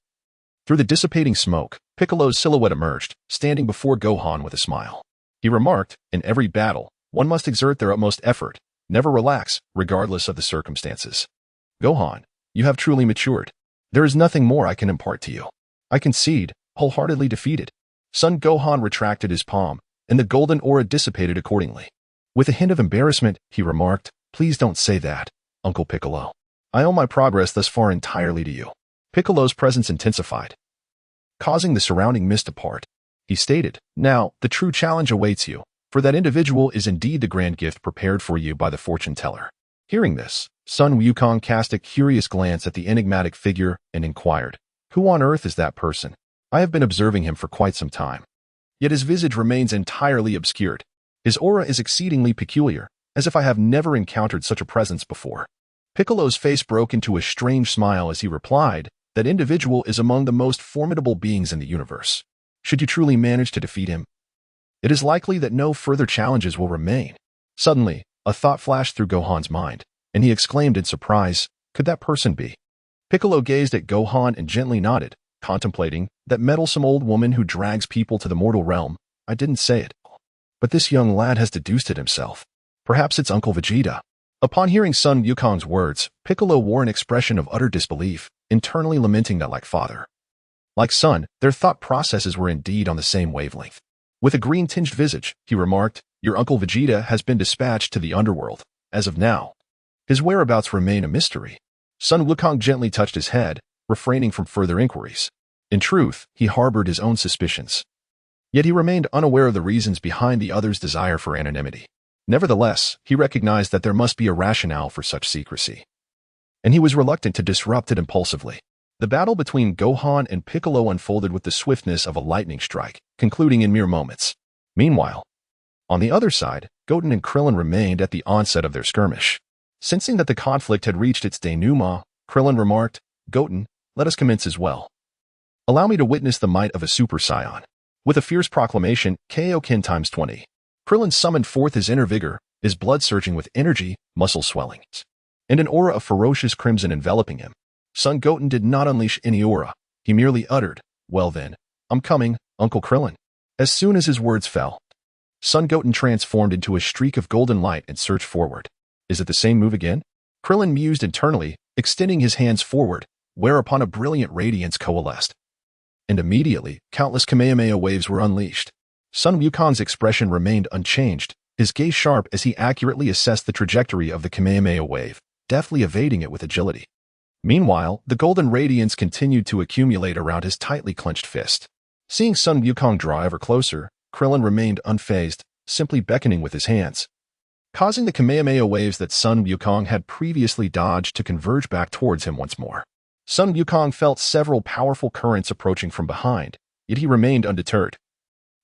through the dissipating smoke, Piccolo's silhouette emerged, standing before Gohan with a smile. He remarked, "In every battle, one must exert their utmost effort, never relax, regardless of the circumstances. Gohan, you have truly matured. There is nothing more I can impart to you. I concede, wholeheartedly defeated." Sun Gohan retracted his palm, and the golden aura dissipated accordingly. With a hint of embarrassment, he remarked, "Please don't say that, Uncle Piccolo. I owe my progress thus far entirely to you." Piccolo's presence intensified, causing the surrounding mist to part. He stated, "Now, the true challenge awaits you, for that individual is indeed the grand gift prepared for you by the fortune teller." Hearing this, Sun Wukong cast a curious glance at the enigmatic figure and inquired, "Who on earth is that person? I have been observing him for quite some time, yet his visage remains entirely obscured. His aura is exceedingly peculiar, as if I have never encountered such a presence before." Piccolo's face broke into a strange smile as he replied, "That individual is among the most formidable beings in the universe. Should you truly manage to defeat him, it is likely that no further challenges will remain." Suddenly, a thought flashed through Gohan's mind, and he exclaimed in surprise, "Could that person be?" Piccolo gazed at Gohan and gently nodded, contemplating, "That meddlesome old woman who drags people to the mortal realm. I didn't say it, but this young lad has deduced it himself. Perhaps it's Uncle Vegeta." Upon hearing Sun Wukong's words, Piccolo wore an expression of utter disbelief, internally lamenting that like father, like son, their thought processes were indeed on the same wavelength. With a green-tinged visage, he remarked, "Your Uncle Vegeta has been dispatched to the underworld. As of now, his whereabouts remain a mystery." Sun Wukong gently touched his head, refraining from further inquiries. In truth, he harbored his own suspicions, yet he remained unaware of the reasons behind the other's desire for anonymity. Nevertheless, he recognized that there must be a rationale for such secrecy, and he was reluctant to disrupt it impulsively. The battle between Gohan and Piccolo unfolded with the swiftness of a lightning strike, concluding in mere moments. Meanwhile, on the other side, Goten and Krillin remained at the onset of their skirmish. Sensing that the conflict had reached its denouement, Krillin remarked, "Goten, let us commence as well. Allow me to witness the might of a Super Saiyan." With a fierce proclamation, Kaioken times 20. Krillin summoned forth his inner vigor, his blood surging with energy, muscle swelling, and an aura of ferocious crimson enveloping him. Son Goten did not unleash any aura. He merely uttered, "Well then, I'm coming, Uncle Krillin." As soon as his words fell, Son Goten transformed into a streak of golden light and surged forward. Is it the same move again? Krillin mused internally, extending his hands forward, whereupon a brilliant radiance coalesced. And immediately, countless Kamehameha waves were unleashed. Sun Wukong's expression remained unchanged, his gaze sharp as he accurately assessed the trajectory of the Kamehameha wave, deftly evading it with agility. Meanwhile, the golden radiance continued to accumulate around his tightly clenched fist. Seeing Sun Wukong draw ever closer, Krillin remained unfazed, simply beckoning with his hands, causing the Kamehameha waves that Sun Wukong had previously dodged to converge back towards him once more. Sun Wukong felt several powerful currents approaching from behind, yet he remained undeterred,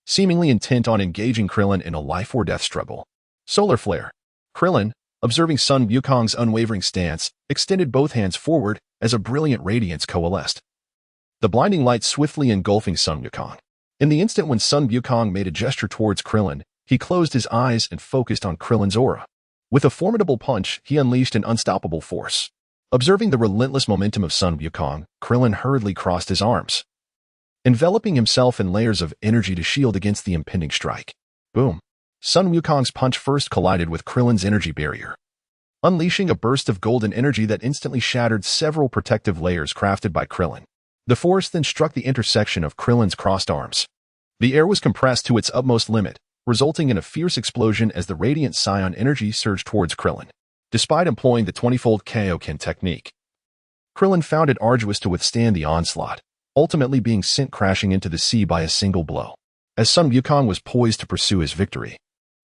seemingly intent on engaging Krillin in a life-or-death struggle. Solar Flare. Krillin, observing Sun Wukong's unwavering stance, extended both hands forward as a brilliant radiance coalesced, the blinding light swiftly engulfing Sun Wukong. In the instant when Sun Wukong made a gesture towards Krillin, he closed his eyes and focused on Krillin's aura. With a formidable punch, he unleashed an unstoppable force. Observing the relentless momentum of Sun Wukong, Krillin hurriedly crossed his arms, enveloping himself in layers of energy to shield against the impending strike. Boom! Sun Wukong's punch first collided with Krillin's energy barrier, unleashing a burst of golden energy that instantly shattered several protective layers crafted by Krillin. The force then struck the intersection of Krillin's crossed arms. The air was compressed to its utmost limit, resulting in a fierce explosion as the radiant scion energy surged towards Krillin. Despite employing the 20-fold Kaioken technique, Krillin found it arduous to withstand the onslaught, ultimately being sent crashing into the sea by a single blow. As Sun Wukong was poised to pursue his victory,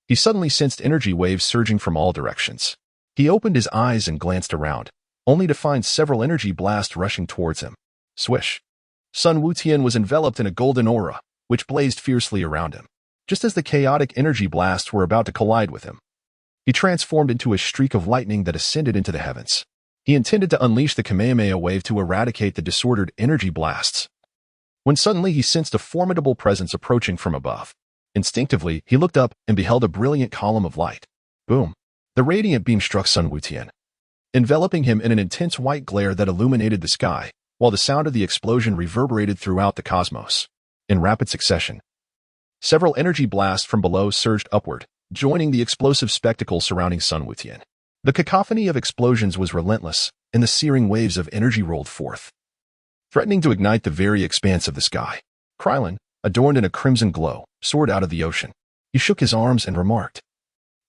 he suddenly sensed energy waves surging from all directions. He opened his eyes and glanced around, only to find several energy blasts rushing towards him. Swish! Sun Wutian was enveloped in a golden aura, which blazed fiercely around him. Just as the chaotic energy blasts were about to collide with him, he transformed into a streak of lightning that ascended into the heavens. He intended to unleash the Kamehameha wave to eradicate the disordered energy blasts, when suddenly he sensed a formidable presence approaching from above. Instinctively, he looked up and beheld a brilliant column of light. Boom! The radiant beam struck Sun Wutian, enveloping him in an intense white glare that illuminated the sky, while the sound of the explosion reverberated throughout the cosmos. In rapid succession, several energy blasts from below surged upward, joining the explosive spectacle surrounding Sun Wutian. The cacophony of explosions was relentless, and the searing waves of energy rolled forth, threatening to ignite the very expanse of the sky. Krillin, adorned in a crimson glow, soared out of the ocean. He shook his arms and remarked,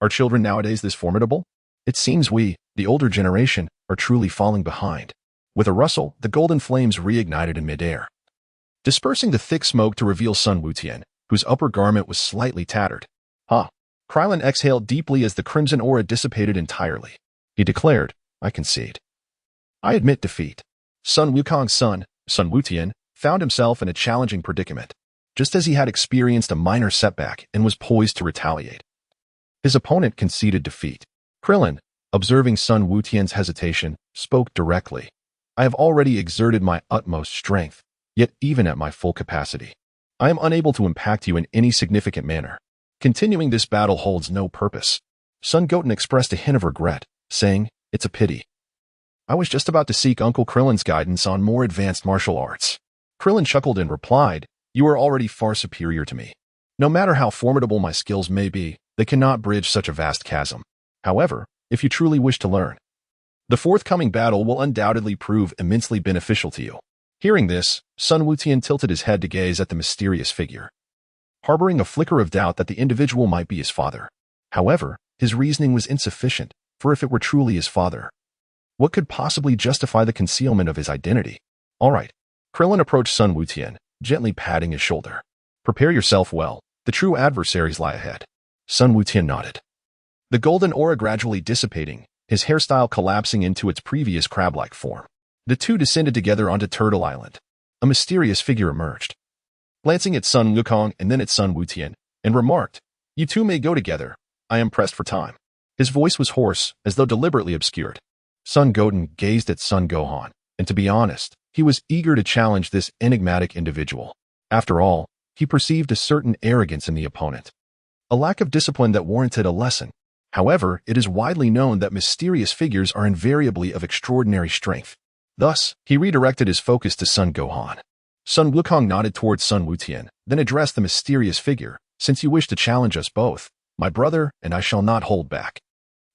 "Are children nowadays this formidable? It seems we, the older generation, are truly falling behind." With a rustle, the golden flames reignited in midair, dispersing the thick smoke to reveal Sun Wutian, whose upper garment was slightly tattered. "Huh." Krillin exhaled deeply as the crimson aura dissipated entirely. He declared, "I concede. I admit defeat." Sun Wukong's son, Sun Wutian, found himself in a challenging predicament, just as he had experienced a minor setback and was poised to retaliate. His opponent conceded defeat. Krillin, observing Sun Wutian's hesitation, spoke directly. "I have already exerted my utmost strength, yet even at my full capacity, I am unable to impact you in any significant manner. Continuing this battle holds no purpose." Son Goten expressed a hint of regret, saying, "It's a pity. I was just about to seek Uncle Krillin's guidance on more advanced martial arts." Krillin chuckled and replied, "You are already far superior to me. No matter how formidable my skills may be, they cannot bridge such a vast chasm. However, if you truly wish to learn, the forthcoming battle will undoubtedly prove immensely beneficial to you." Hearing this, Sun Wutian tilted his head to gaze at the mysterious figure, harboring a flicker of doubt that the individual might be his father. However, his reasoning was insufficient, for if it were truly his father, what could possibly justify the concealment of his identity? "All right." Krillin approached Sun Wutian, gently patting his shoulder. "Prepare yourself well. The true adversaries lie ahead." Sun Wutian nodded, the golden aura gradually dissipating, his hairstyle collapsing into its previous crab-like form. The two descended together onto Turtle Island. A mysterious figure emerged, glancing at Sun Wukong and then at Sun Wutian, and remarked, "You two may go together. I am pressed for time." His voice was hoarse, as though deliberately obscured. Son Goten gazed at Sun Gohan, and to be honest, he was eager to challenge this enigmatic individual. After all, he perceived a certain arrogance in the opponent, a lack of discipline that warranted a lesson. However, it is widely known that mysterious figures are invariably of extraordinary strength. Thus, he redirected his focus to Sun Gohan. Sun Wukong nodded towards Sun Wutian, then addressed the mysterious figure. Since you wish to challenge us both, my brother and I shall not hold back.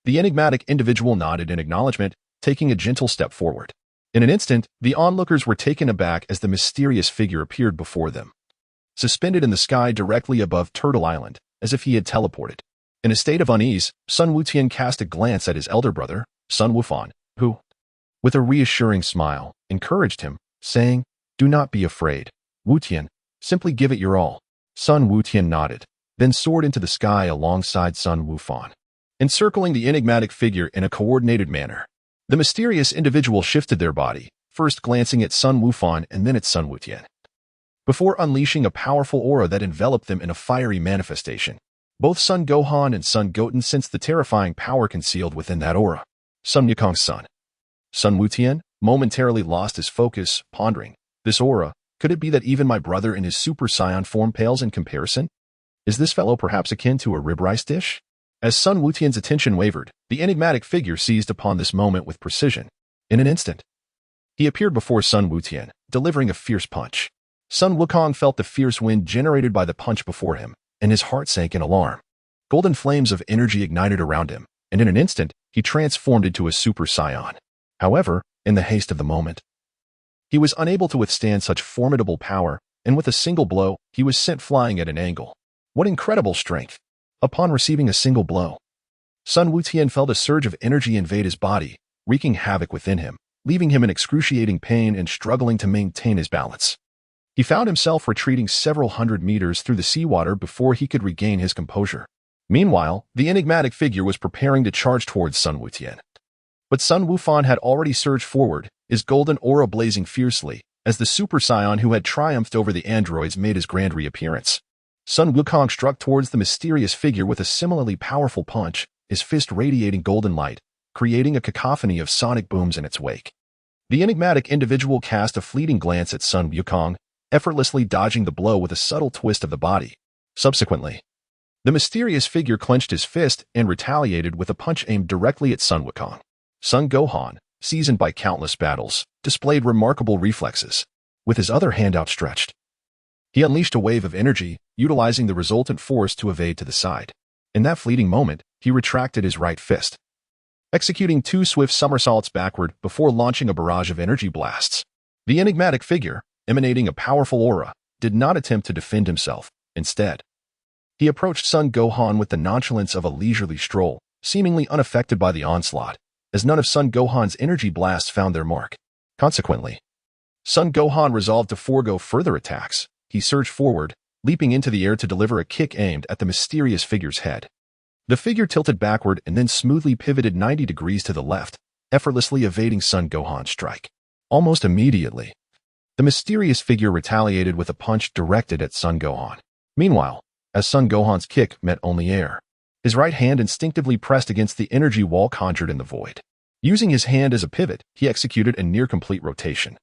The enigmatic individual nodded in acknowledgement, taking a gentle step forward. In an instant, the onlookers were taken aback as the mysterious figure appeared before them, suspended in the sky directly above Turtle Island, as if he had teleported. In a state of unease, Sun Wutian cast a glance at his elder brother, Sun Wufan, who, with a reassuring smile, encouraged him, saying, "Do not be afraid, Wutian, simply give it your all." Sun Wutian nodded, then soared into the sky alongside Sun Wufan, encircling the enigmatic figure in a coordinated manner. The mysterious individual shifted their body, first glancing at Sun Wufan and then at Sun Wutian, before unleashing a powerful aura that enveloped them in a fiery manifestation. Both Sun Gohan and Sun Goten sensed the terrifying power concealed within that aura. Sun Wukong's son. Sun Wutian momentarily lost his focus, pondering, this aura, could it be that even my brother in his Super Saiyan form pales in comparison? Is this fellow perhaps akin to a rib rice dish? As Sun Wutian's attention wavered, the enigmatic figure seized upon this moment with precision. In an instant, he appeared before Sun Wutian, delivering a fierce punch. Sun Wukong felt the fierce wind generated by the punch before him, and his heart sank in alarm. Golden flames of energy ignited around him, and in an instant, he transformed into a Super Saiyan. However, in the haste of the moment, he was unable to withstand such formidable power, and with a single blow, he was sent flying at an angle. What incredible strength! Upon receiving a single blow, Sun Wutian felt a surge of energy invade his body, wreaking havoc within him, leaving him in excruciating pain and struggling to maintain his balance. He found himself retreating several hundred meters through the seawater before he could regain his composure. Meanwhile, the enigmatic figure was preparing to charge towards Sun Wutian. But Sun Wufan had already surged forward, his golden aura blazing fiercely, as the Super Saiyan who had triumphed over the androids made his grand reappearance. Sun Wukong struck towards the mysterious figure with a similarly powerful punch, his fist radiating golden light, creating a cacophony of sonic booms in its wake. The enigmatic individual cast a fleeting glance at Sun Wukong, effortlessly dodging the blow with a subtle twist of the body. Subsequently, the mysterious figure clenched his fist and retaliated with a punch aimed directly at Sun Wukong. Sun Gohan, seasoned by countless battles, displayed remarkable reflexes. With his other hand outstretched, he unleashed a wave of energy, utilizing the resultant force to evade to the side. In that fleeting moment, he retracted his right fist, executing 2 swift somersaults backward before launching a barrage of energy blasts. The enigmatic figure, emanating a powerful aura, did not attempt to defend himself. Instead, he approached Sun Gohan with the nonchalance of a leisurely stroll, seemingly unaffected by the onslaught, as none of Sun Gohan's energy blasts found their mark. Consequently, Sun Gohan resolved to forego further attacks. He surged forward, leaping into the air to deliver a kick aimed at the mysterious figure's head. The figure tilted backward and then smoothly pivoted 90 degrees to the left, effortlessly evading Sun Gohan's strike. Almost immediately, the mysterious figure retaliated with a punch directed at Sun Gohan. Meanwhile, as Sun Gohan's kick met only air, his right hand instinctively pressed against the energy wall conjured in the void. Using his hand as a pivot, he executed a near-complete rotation,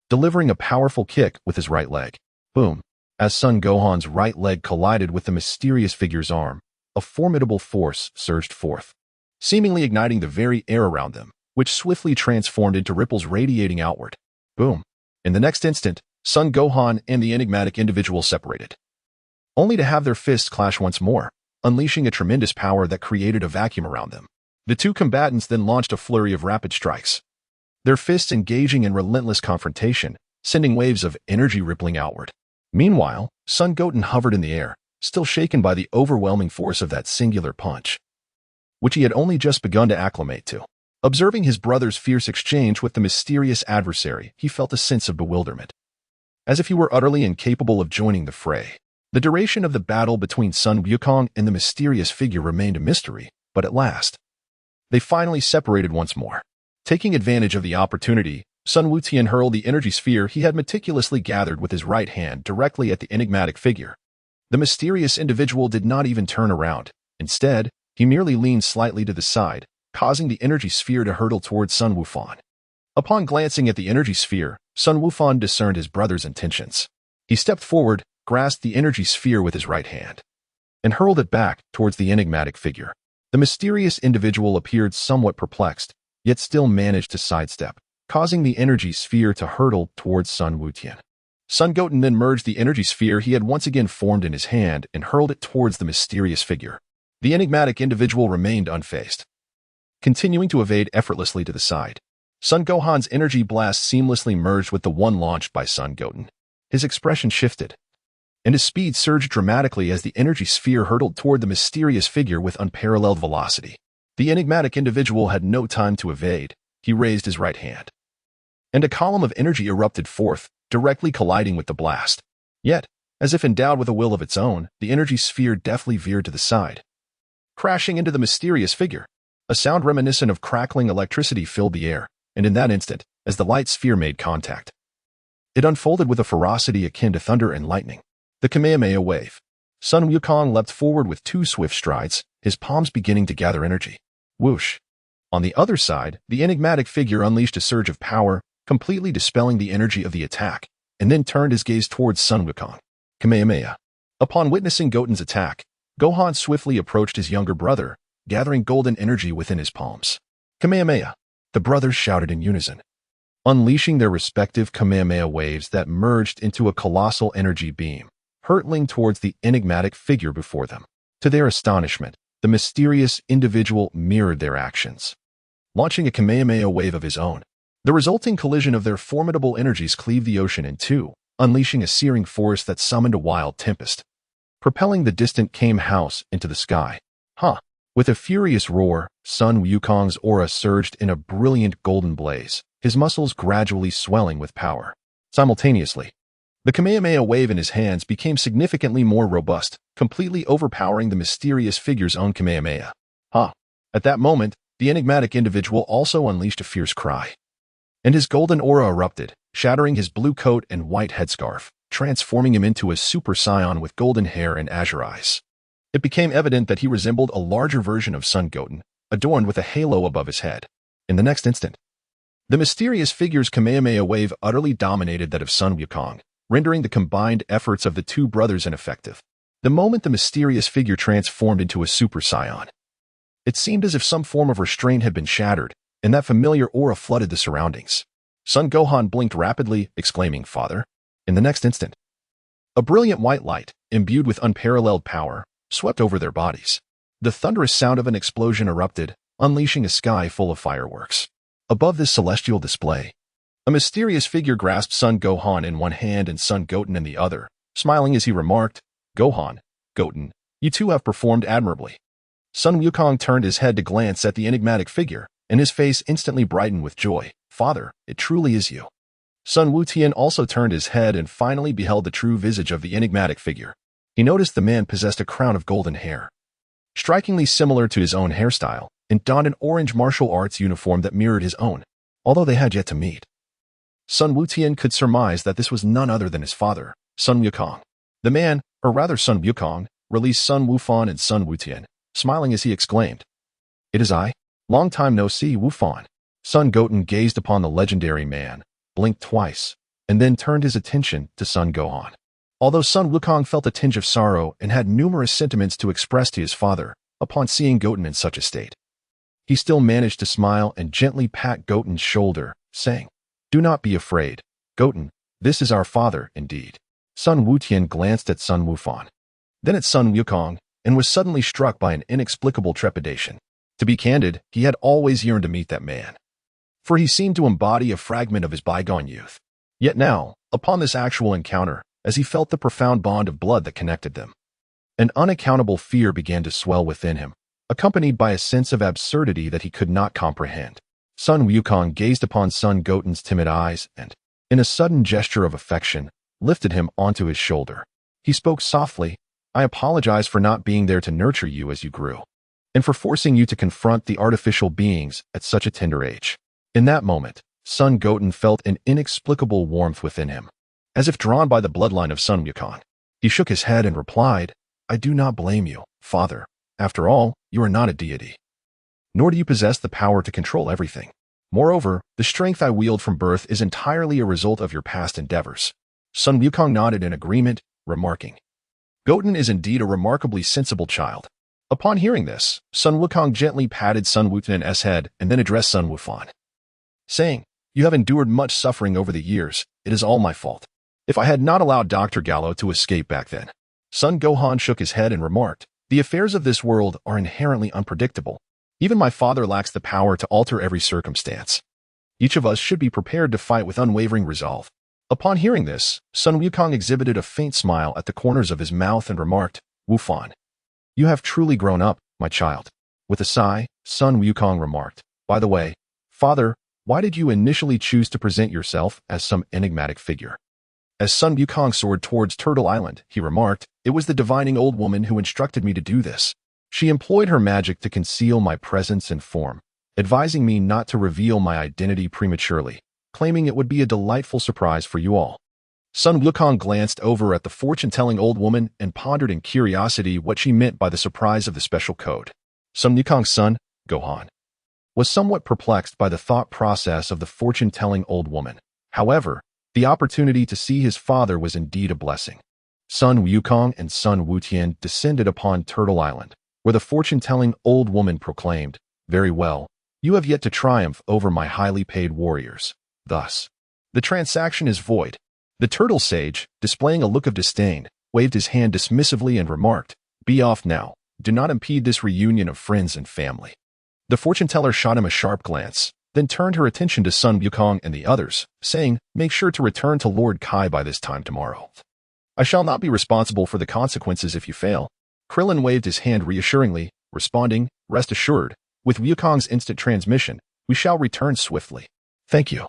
delivering a powerful kick with his right leg. Boom! As Sun Gohan's right leg collided with the mysterious figure's arm, a formidable force surged forth, seemingly igniting the very air around them, which swiftly transformed into ripples radiating outward. Boom! In the next instant, Sun Gohan and the enigmatic individual separated, only to have their fists clash once more, unleashing a tremendous power that created a vacuum around them. The two combatants then launched a flurry of rapid strikes, their fists engaging in relentless confrontation, sending waves of energy rippling outward. Meanwhile, Sun Goten hovered in the air, still shaken by the overwhelming force of that singular punch, which he had only just begun to acclimate to. Observing his brother's fierce exchange with the mysterious adversary, he felt a sense of bewilderment, as if he were utterly incapable of joining the fray. The duration of the battle between Sun Wukong and the mysterious figure remained a mystery, but at last, they finally separated once more. Taking advantage of the opportunity, Sun Wutian hurled the energy sphere he had meticulously gathered with his right hand directly at the enigmatic figure. The mysterious individual did not even turn around. Instead, he merely leaned slightly to the side, causing the energy sphere to hurtle towards Sun Wufan. Upon glancing at the energy sphere, Sun Wufan discerned his brother's intentions. He stepped forward, grasped the energy sphere with his right hand and hurled it back towards the enigmatic figure. The mysterious individual appeared somewhat perplexed, yet still managed to sidestep, causing the energy sphere to hurtle towards Sun Wutian. Sun Goten then merged the energy sphere he had once again formed in his hand and hurled it towards the mysterious figure. The enigmatic individual remained unfazed, continuing to evade effortlessly to the side. Sun Gohan's energy blast seamlessly merged with the one launched by Sun Goten. His expression shifted, and his speed surged dramatically as the energy sphere hurtled toward the mysterious figure with unparalleled velocity. The enigmatic individual had no time to evade. He raised his right hand, and a column of energy erupted forth, directly colliding with the blast. Yet, as if endowed with a will of its own, the energy sphere deftly veered to the side, crashing into the mysterious figure. A sound reminiscent of crackling electricity filled the air, and in that instant, as the light sphere made contact, it unfolded with a ferocity akin to thunder and lightning. The Kamehameha wave. Sun Wukong leapt forward with 2 swift strides, his palms beginning to gather energy. Whoosh! On the other side, the enigmatic figure unleashed a surge of power, completely dispelling the energy of the attack, and then turned his gaze towards Sun Wukong. Kamehameha. Upon witnessing Goten's attack, Gohan swiftly approached his younger brother, gathering golden energy within his palms. Kamehameha. The brothers shouted in unison, unleashing their respective Kamehameha waves that merged into a colossal energy beam, hurtling towards the enigmatic figure before them. To their astonishment, the mysterious individual mirrored their actions, launching a Kamehameha wave of his own. The resulting collision of their formidable energies cleaved the ocean in two, unleashing a searing force that summoned a wild tempest, propelling the distant Kame house into the sky. With a furious roar, Sun Wukong's aura surged in a brilliant golden blaze, his muscles gradually swelling with power. Simultaneously, the Kamehameha wave in his hands became significantly more robust, completely overpowering the mysterious figure's own Kamehameha. At that moment, the enigmatic individual also unleashed a fierce cry, and his golden aura erupted, shattering his blue coat and white headscarf, transforming him into a super scion with golden hair and azure eyes. It became evident that he resembled a larger version of Sun Goten, adorned with a halo above his head. In the next instant, the mysterious figure's Kamehameha wave utterly dominated that of Sun Wukong, rendering the combined efforts of the two brothers ineffective. The moment the mysterious figure transformed into a super scion, it seemed as if some form of restraint had been shattered, and that familiar aura flooded the surroundings. Sun Gohan blinked rapidly, exclaiming, "Father!" In the next instant, a brilliant white light, imbued with unparalleled power, swept over their bodies. The thunderous sound of an explosion erupted, unleashing a sky full of fireworks. Above this celestial display, a mysterious figure grasped Sun Gohan in one hand and Sun Goten in the other, smiling as he remarked, "Gohan, Goten, you two have performed admirably." Sun Wukong turned his head to glance at the enigmatic figure, and his face instantly brightened with joy. "Father, it truly is you." Sun Wutian also turned his head and finally beheld the true visage of the enigmatic figure. He noticed the man possessed a crown of golden hair, strikingly similar to his own hairstyle, and donned an orange martial arts uniform that mirrored his own, although they had yet to meet. Sun Wutian could surmise that this was none other than his father, Sun Wukong. The man, or rather Sun Wukong, released Sun Wufan and Sun Wutian, smiling as he exclaimed, "It is I. Long time no see, Wufan." Sun Goten gazed upon the legendary man, blinked twice, and then turned his attention to Sun Gohan. Although Sun Wukong felt a tinge of sorrow and had numerous sentiments to express to his father upon seeing Goten in such a state, he still managed to smile and gently pat Goten's shoulder, saying, "Do not be afraid, Goten, this is our father indeed." Sun Wutian glanced at Sun Wufan, then at Sun Wukong, and was suddenly struck by an inexplicable trepidation. To be candid, he had always yearned to meet that man, for he seemed to embody a fragment of his bygone youth. Yet now, upon this actual encounter, as he felt the profound bond of blood that connected them, an unaccountable fear began to swell within him, accompanied by a sense of absurdity that he could not comprehend. Sun Wukong gazed upon Sun Goten's timid eyes and, in a sudden gesture of affection, lifted him onto his shoulder. He spoke softly, "I apologize for not being there to nurture you as you grew, and for forcing you to confront the artificial beings at such a tender age." In that moment, Sun Goten felt an inexplicable warmth within him, as if drawn by the bloodline of Sun Wukong. He shook his head and replied, "I do not blame you, father. After all, you are not a deity, nor do you possess the power to control everything. Moreover, the strength I wield from birth is entirely a result of your past endeavors." Sun Wukong nodded in agreement, remarking, "Goten is indeed a remarkably sensible child." Upon hearing this, Sun Wukong gently patted Sun Wutan's head and then addressed Sun Wufan, saying, "You have endured much suffering over the years. It is all my fault. If I had not allowed Dr. Gallo to escape back then." Sun Gohan shook his head and remarked, "The affairs of this world are inherently unpredictable. Even my father lacks the power to alter every circumstance. Each of us should be prepared to fight with unwavering resolve." Upon hearing this, Sun Wukong exhibited a faint smile at the corners of his mouth and remarked, "Wufan, you have truly grown up, my child." With a sigh, Sun Wukong remarked, "By the way, Father, why did you initially choose to present yourself as some enigmatic figure?" As Sun Wukong soared towards Turtle Island, he remarked, "It was the divining old woman who instructed me to do this. She employed her magic to conceal my presence and form, advising me not to reveal my identity prematurely, claiming it would be a delightful surprise for you all." Sun Wukong glanced over at the fortune-telling old woman and pondered in curiosity what she meant by the surprise of the special code. Sun Wukong's son, Gohan, was somewhat perplexed by the thought process of the fortune-telling old woman. However, the opportunity to see his father was indeed a blessing. Sun Wukong and Sun Wutian descended upon Turtle Island, where the fortune-telling old woman proclaimed, "Very well, you have yet to triumph over my highly paid warriors. Thus, the transaction is void." The turtle sage, displaying a look of disdain, waved his hand dismissively and remarked, "Be off now. Do not impede this reunion of friends and family." The fortune-teller shot him a sharp glance, then turned her attention to Sun Wukong and the others, saying, "Make sure to return to Lord Kai by this time tomorrow. I shall not be responsible for the consequences if you fail." Krillin waved his hand reassuringly, responding, "Rest assured, with Wukong's instant transmission, we shall return swiftly." "Thank you,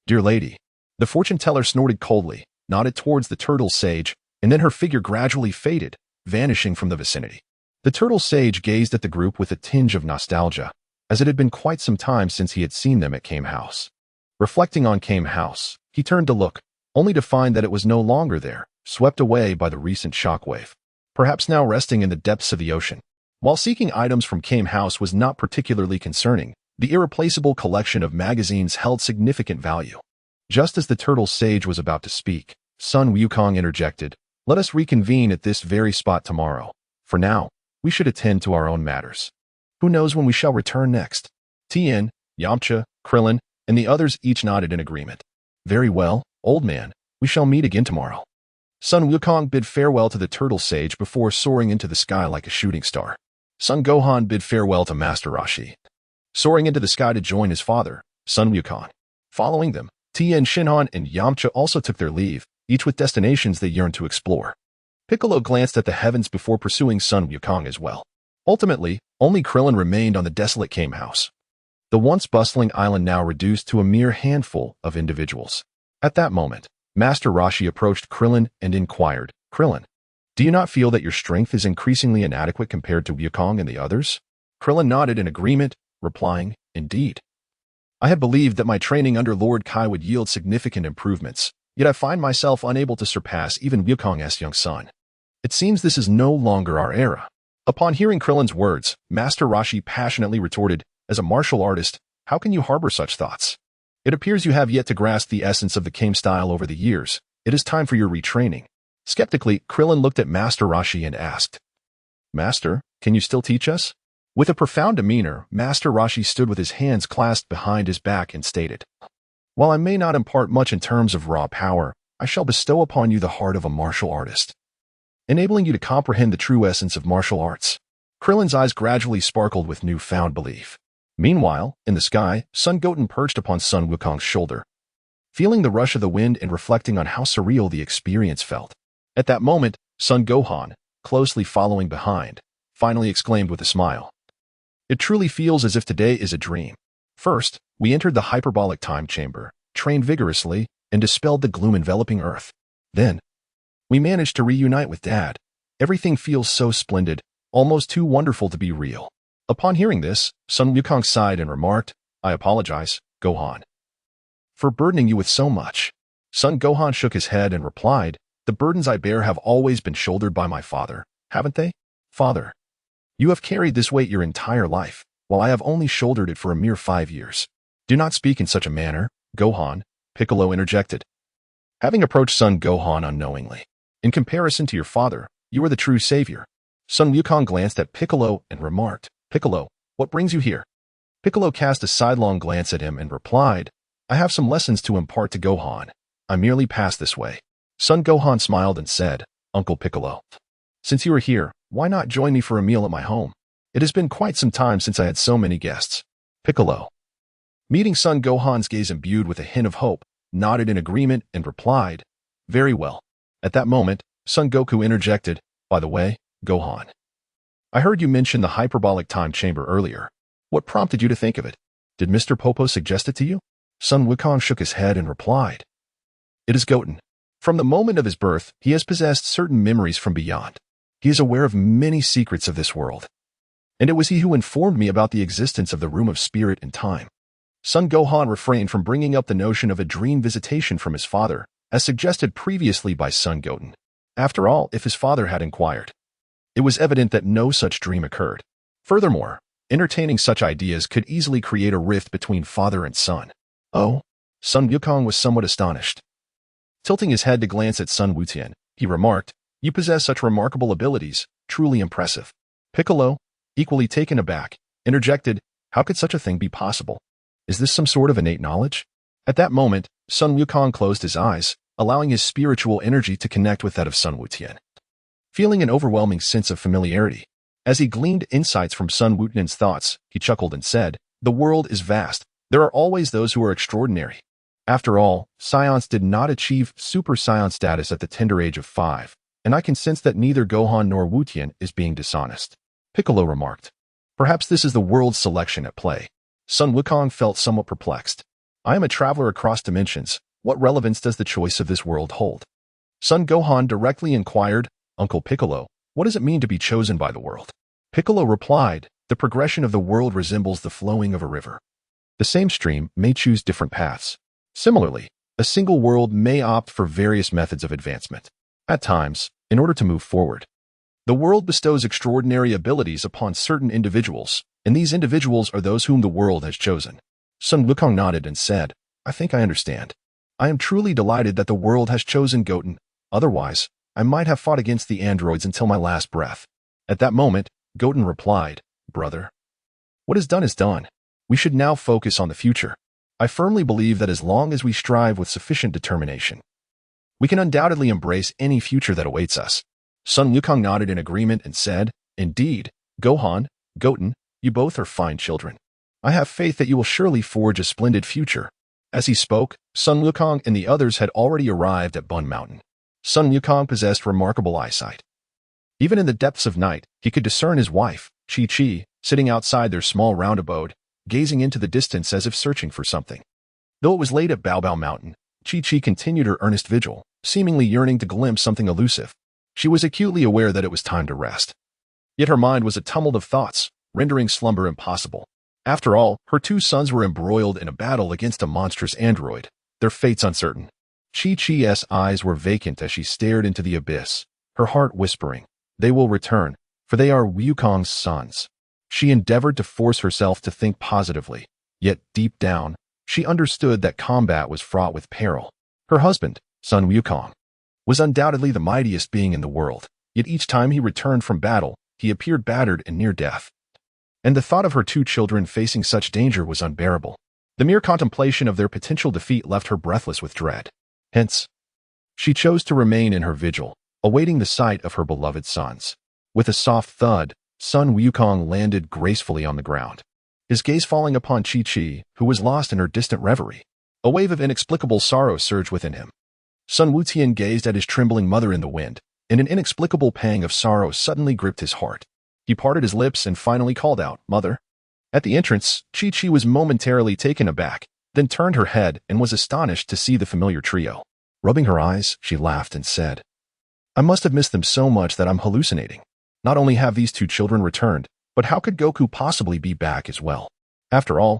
dear lady." The fortune-teller snorted coldly, nodded towards the turtle sage, and then her figure gradually faded, vanishing from the vicinity. The turtle sage gazed at the group with a tinge of nostalgia, as it had been quite some time since he had seen them at Kame House. Reflecting on Kame House, he turned to look, only to find that it was no longer there, swept away by the recent shockwave, perhaps now resting in the depths of the ocean. While seeking items from Kame House was not particularly concerning, the irreplaceable collection of magazines held significant value. Just as the turtle sage was about to speak, Sun Wukong interjected, "Let us reconvene at this very spot tomorrow. For now, we should attend to our own matters. Who knows when we shall return next?" Tien, Yamcha, Krillin, and the others each nodded in agreement. "Very well, old man, we shall meet again tomorrow." Sun Wukong bid farewell to the turtle sage before soaring into the sky like a shooting star. Sun Gohan bid farewell to Master Roshi, soaring into the sky to join his father, Sun Wukong. Following them, Tien, Shinhan, and Yamcha also took their leave, each with destinations they yearned to explore. Piccolo glanced at the heavens before pursuing Sun Wukong as well. Ultimately, only Krillin remained on the desolate Kame House, the once bustling island now reduced to a mere handful of individuals. At that moment, Master Roshi approached Krillin and inquired, "Krillin, do you not feel that your strength is increasingly inadequate compared to Wukong and the others?" Krillin nodded in agreement, replying, "Indeed. I had believed that my training under Lord Kai would yield significant improvements, yet I find myself unable to surpass even Wukong's young son. It seems this is no longer our era." Upon hearing Krillin's words, Master Roshi passionately retorted, "As a martial artist, how can you harbor such thoughts? It appears you have yet to grasp the essence of the Kame style over the years. It is time for your retraining." Skeptically, Krillin looked at Master Roshi and asked, "Master, can you still teach us?" With a profound demeanor, Master Roshi stood with his hands clasped behind his back and stated, "While I may not impart much in terms of raw power, I shall bestow upon you the heart of a martial artist, enabling you to comprehend the true essence of martial arts." Krillin's eyes gradually sparkled with newfound belief. Meanwhile, in the sky, Sun Goten perched upon Sun Wukong's shoulder, feeling the rush of the wind and reflecting on how surreal the experience felt. At that moment, Sun Gohan, closely following behind, finally exclaimed with a smile, "It truly feels as if today is a dream. First, we entered the hyperbolic time chamber, trained vigorously, and dispelled the gloom enveloping Earth. Then, we managed to reunite with Dad. Everything feels so splendid, almost too wonderful to be real." Upon hearing this, Sun Wukong sighed and remarked, "I apologize, Gohan, for burdening you with so much." Sun Gohan shook his head and replied, "The burdens I bear have always been shouldered by my father, haven't they? Father, you have carried this weight your entire life, while I have only shouldered it for a mere 5 years. Do not speak in such a manner, Gohan," Piccolo interjected, having approached Sun Gohan unknowingly. In comparison to your father, you are the true savior. Sun Wukong glanced at Piccolo and remarked, Piccolo, what brings you here? Piccolo cast a sidelong glance at him and replied, I have some lessons to impart to Gohan. I merely passed this way. Son Gohan smiled and said, Uncle Piccolo, since you are here, why not join me for a meal at my home? It has been quite some time since I had so many guests. Piccolo, meeting Son Gohan's gaze imbued with a hint of hope, nodded in agreement and replied, very well. At that moment, Son Goku interjected, by the way, Gohan, I heard you mention the hyperbolic time chamber earlier. What prompted you to think of it? Did Mr. Popo suggest it to you? Son Wukong shook his head and replied, it is Goten. From the moment of his birth, he has possessed certain memories from beyond. He is aware of many secrets of this world. And it was he who informed me about the existence of the Room of Spirit and Time. Son Gohan refrained from bringing up the notion of a dream visitation from his father, as suggested previously by Son Goten. After all, if his father had inquired, it was evident that no such dream occurred. Furthermore, entertaining such ideas could easily create a rift between father and son. Oh? Son Wukong was somewhat astonished. Tilting his head to glance at Sun Wutian, he remarked, you possess such remarkable abilities, truly impressive. Piccolo, equally taken aback, interjected, how could such a thing be possible? Is this some sort of innate knowledge? At that moment, Sun Wukong closed his eyes, allowing his spiritual energy to connect with that of Sun Wutian. Feeling an overwhelming sense of familiarity, as he gleaned insights from Sun Wutian's thoughts, he chuckled and said, the world is vast. There are always those who are extraordinary. After all, Scions did not achieve Super Saiyan status at the tender age of 5, and I can sense that neither Gohan nor Wutian is being dishonest. Piccolo remarked, perhaps this is the world's selection at play. Sun Wukong felt somewhat perplexed. I am a traveler across dimensions. What relevance does the choice of this world hold? Son Gohan directly inquired, Uncle Piccolo, what does it mean to be chosen by the world? Piccolo replied, the progression of the world resembles the flowing of a river. The same stream may choose different paths. Similarly, a single world may opt for various methods of advancement. At times, in order to move forward, the world bestows extraordinary abilities upon certain individuals, and these individuals are those whom the world has chosen. Sun Wukong nodded and said, I think I understand. I am truly delighted that the world has chosen Goten. Otherwise, I might have fought against the androids until my last breath. At that moment, Goten replied, brother, what is done. We should now focus on the future. I firmly believe that as long as we strive with sufficient determination, we can undoubtedly embrace any future that awaits us. Sun Wukong nodded in agreement and said, indeed, Gohan, Goten, you both are fine children. I have faith that you will surely forge a splendid future. As he spoke, Sun Wukong and the others had already arrived at Bun Mountain. Sun Wukong possessed remarkable eyesight. Even in the depths of night, he could discern his wife, Chi-Chi, sitting outside their small round abode, gazing into the distance as if searching for something. Though it was late at Baozi Mountain, Chi-Chi continued her earnest vigil, seemingly yearning to glimpse something elusive. She was acutely aware that it was time to rest. Yet her mind was a tumult of thoughts, rendering slumber impossible. After all, her two sons were embroiled in a battle against a monstrous android, their fates uncertain. Chi-Chi's eyes were vacant as she stared into the abyss, her heart whispering, they will return, for they are Wukong's sons. She endeavored to force herself to think positively, yet deep down, she understood that combat was fraught with peril. Her husband, Sun Wukong, was undoubtedly the mightiest being in the world, yet each time he returned from battle, he appeared battered and near death. And the thought of her two children facing such danger was unbearable. The mere contemplation of their potential defeat left her breathless with dread. Hence, she chose to remain in her vigil, awaiting the sight of her beloved sons. With a soft thud, Sun Wukong landed gracefully on the ground, his gaze falling upon Chi-Chi, who was lost in her distant reverie. A wave of inexplicable sorrow surged within him. Sun Wutian gazed at his trembling mother in the wind, and an inexplicable pang of sorrow suddenly gripped his heart. He parted his lips and finally called out, Mother. At the entrance, Chi-Chi was momentarily taken aback, then turned her head and was astonished to see the familiar trio. Rubbing her eyes, she laughed and said, I must have missed them so much that I'm hallucinating. Not only have these two children returned, but how could Goku possibly be back as well? After all,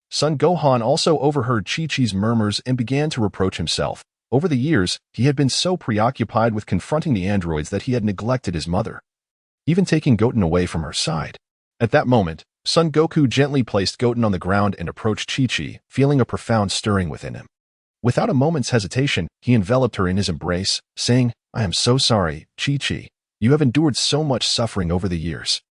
Son Gohan also overheard Chi-Chi's murmurs and began to reproach himself. Over the years, he had been so preoccupied with confronting the androids that he had neglected his mother, even taking Goten away from her side. At that moment, Son Goku gently placed Goten on the ground and approached Chi-Chi, feeling a profound stirring within him. Without a moment's hesitation, he enveloped her in his embrace, saying, I am so sorry, Chi-Chi. You have endured so much suffering over the years.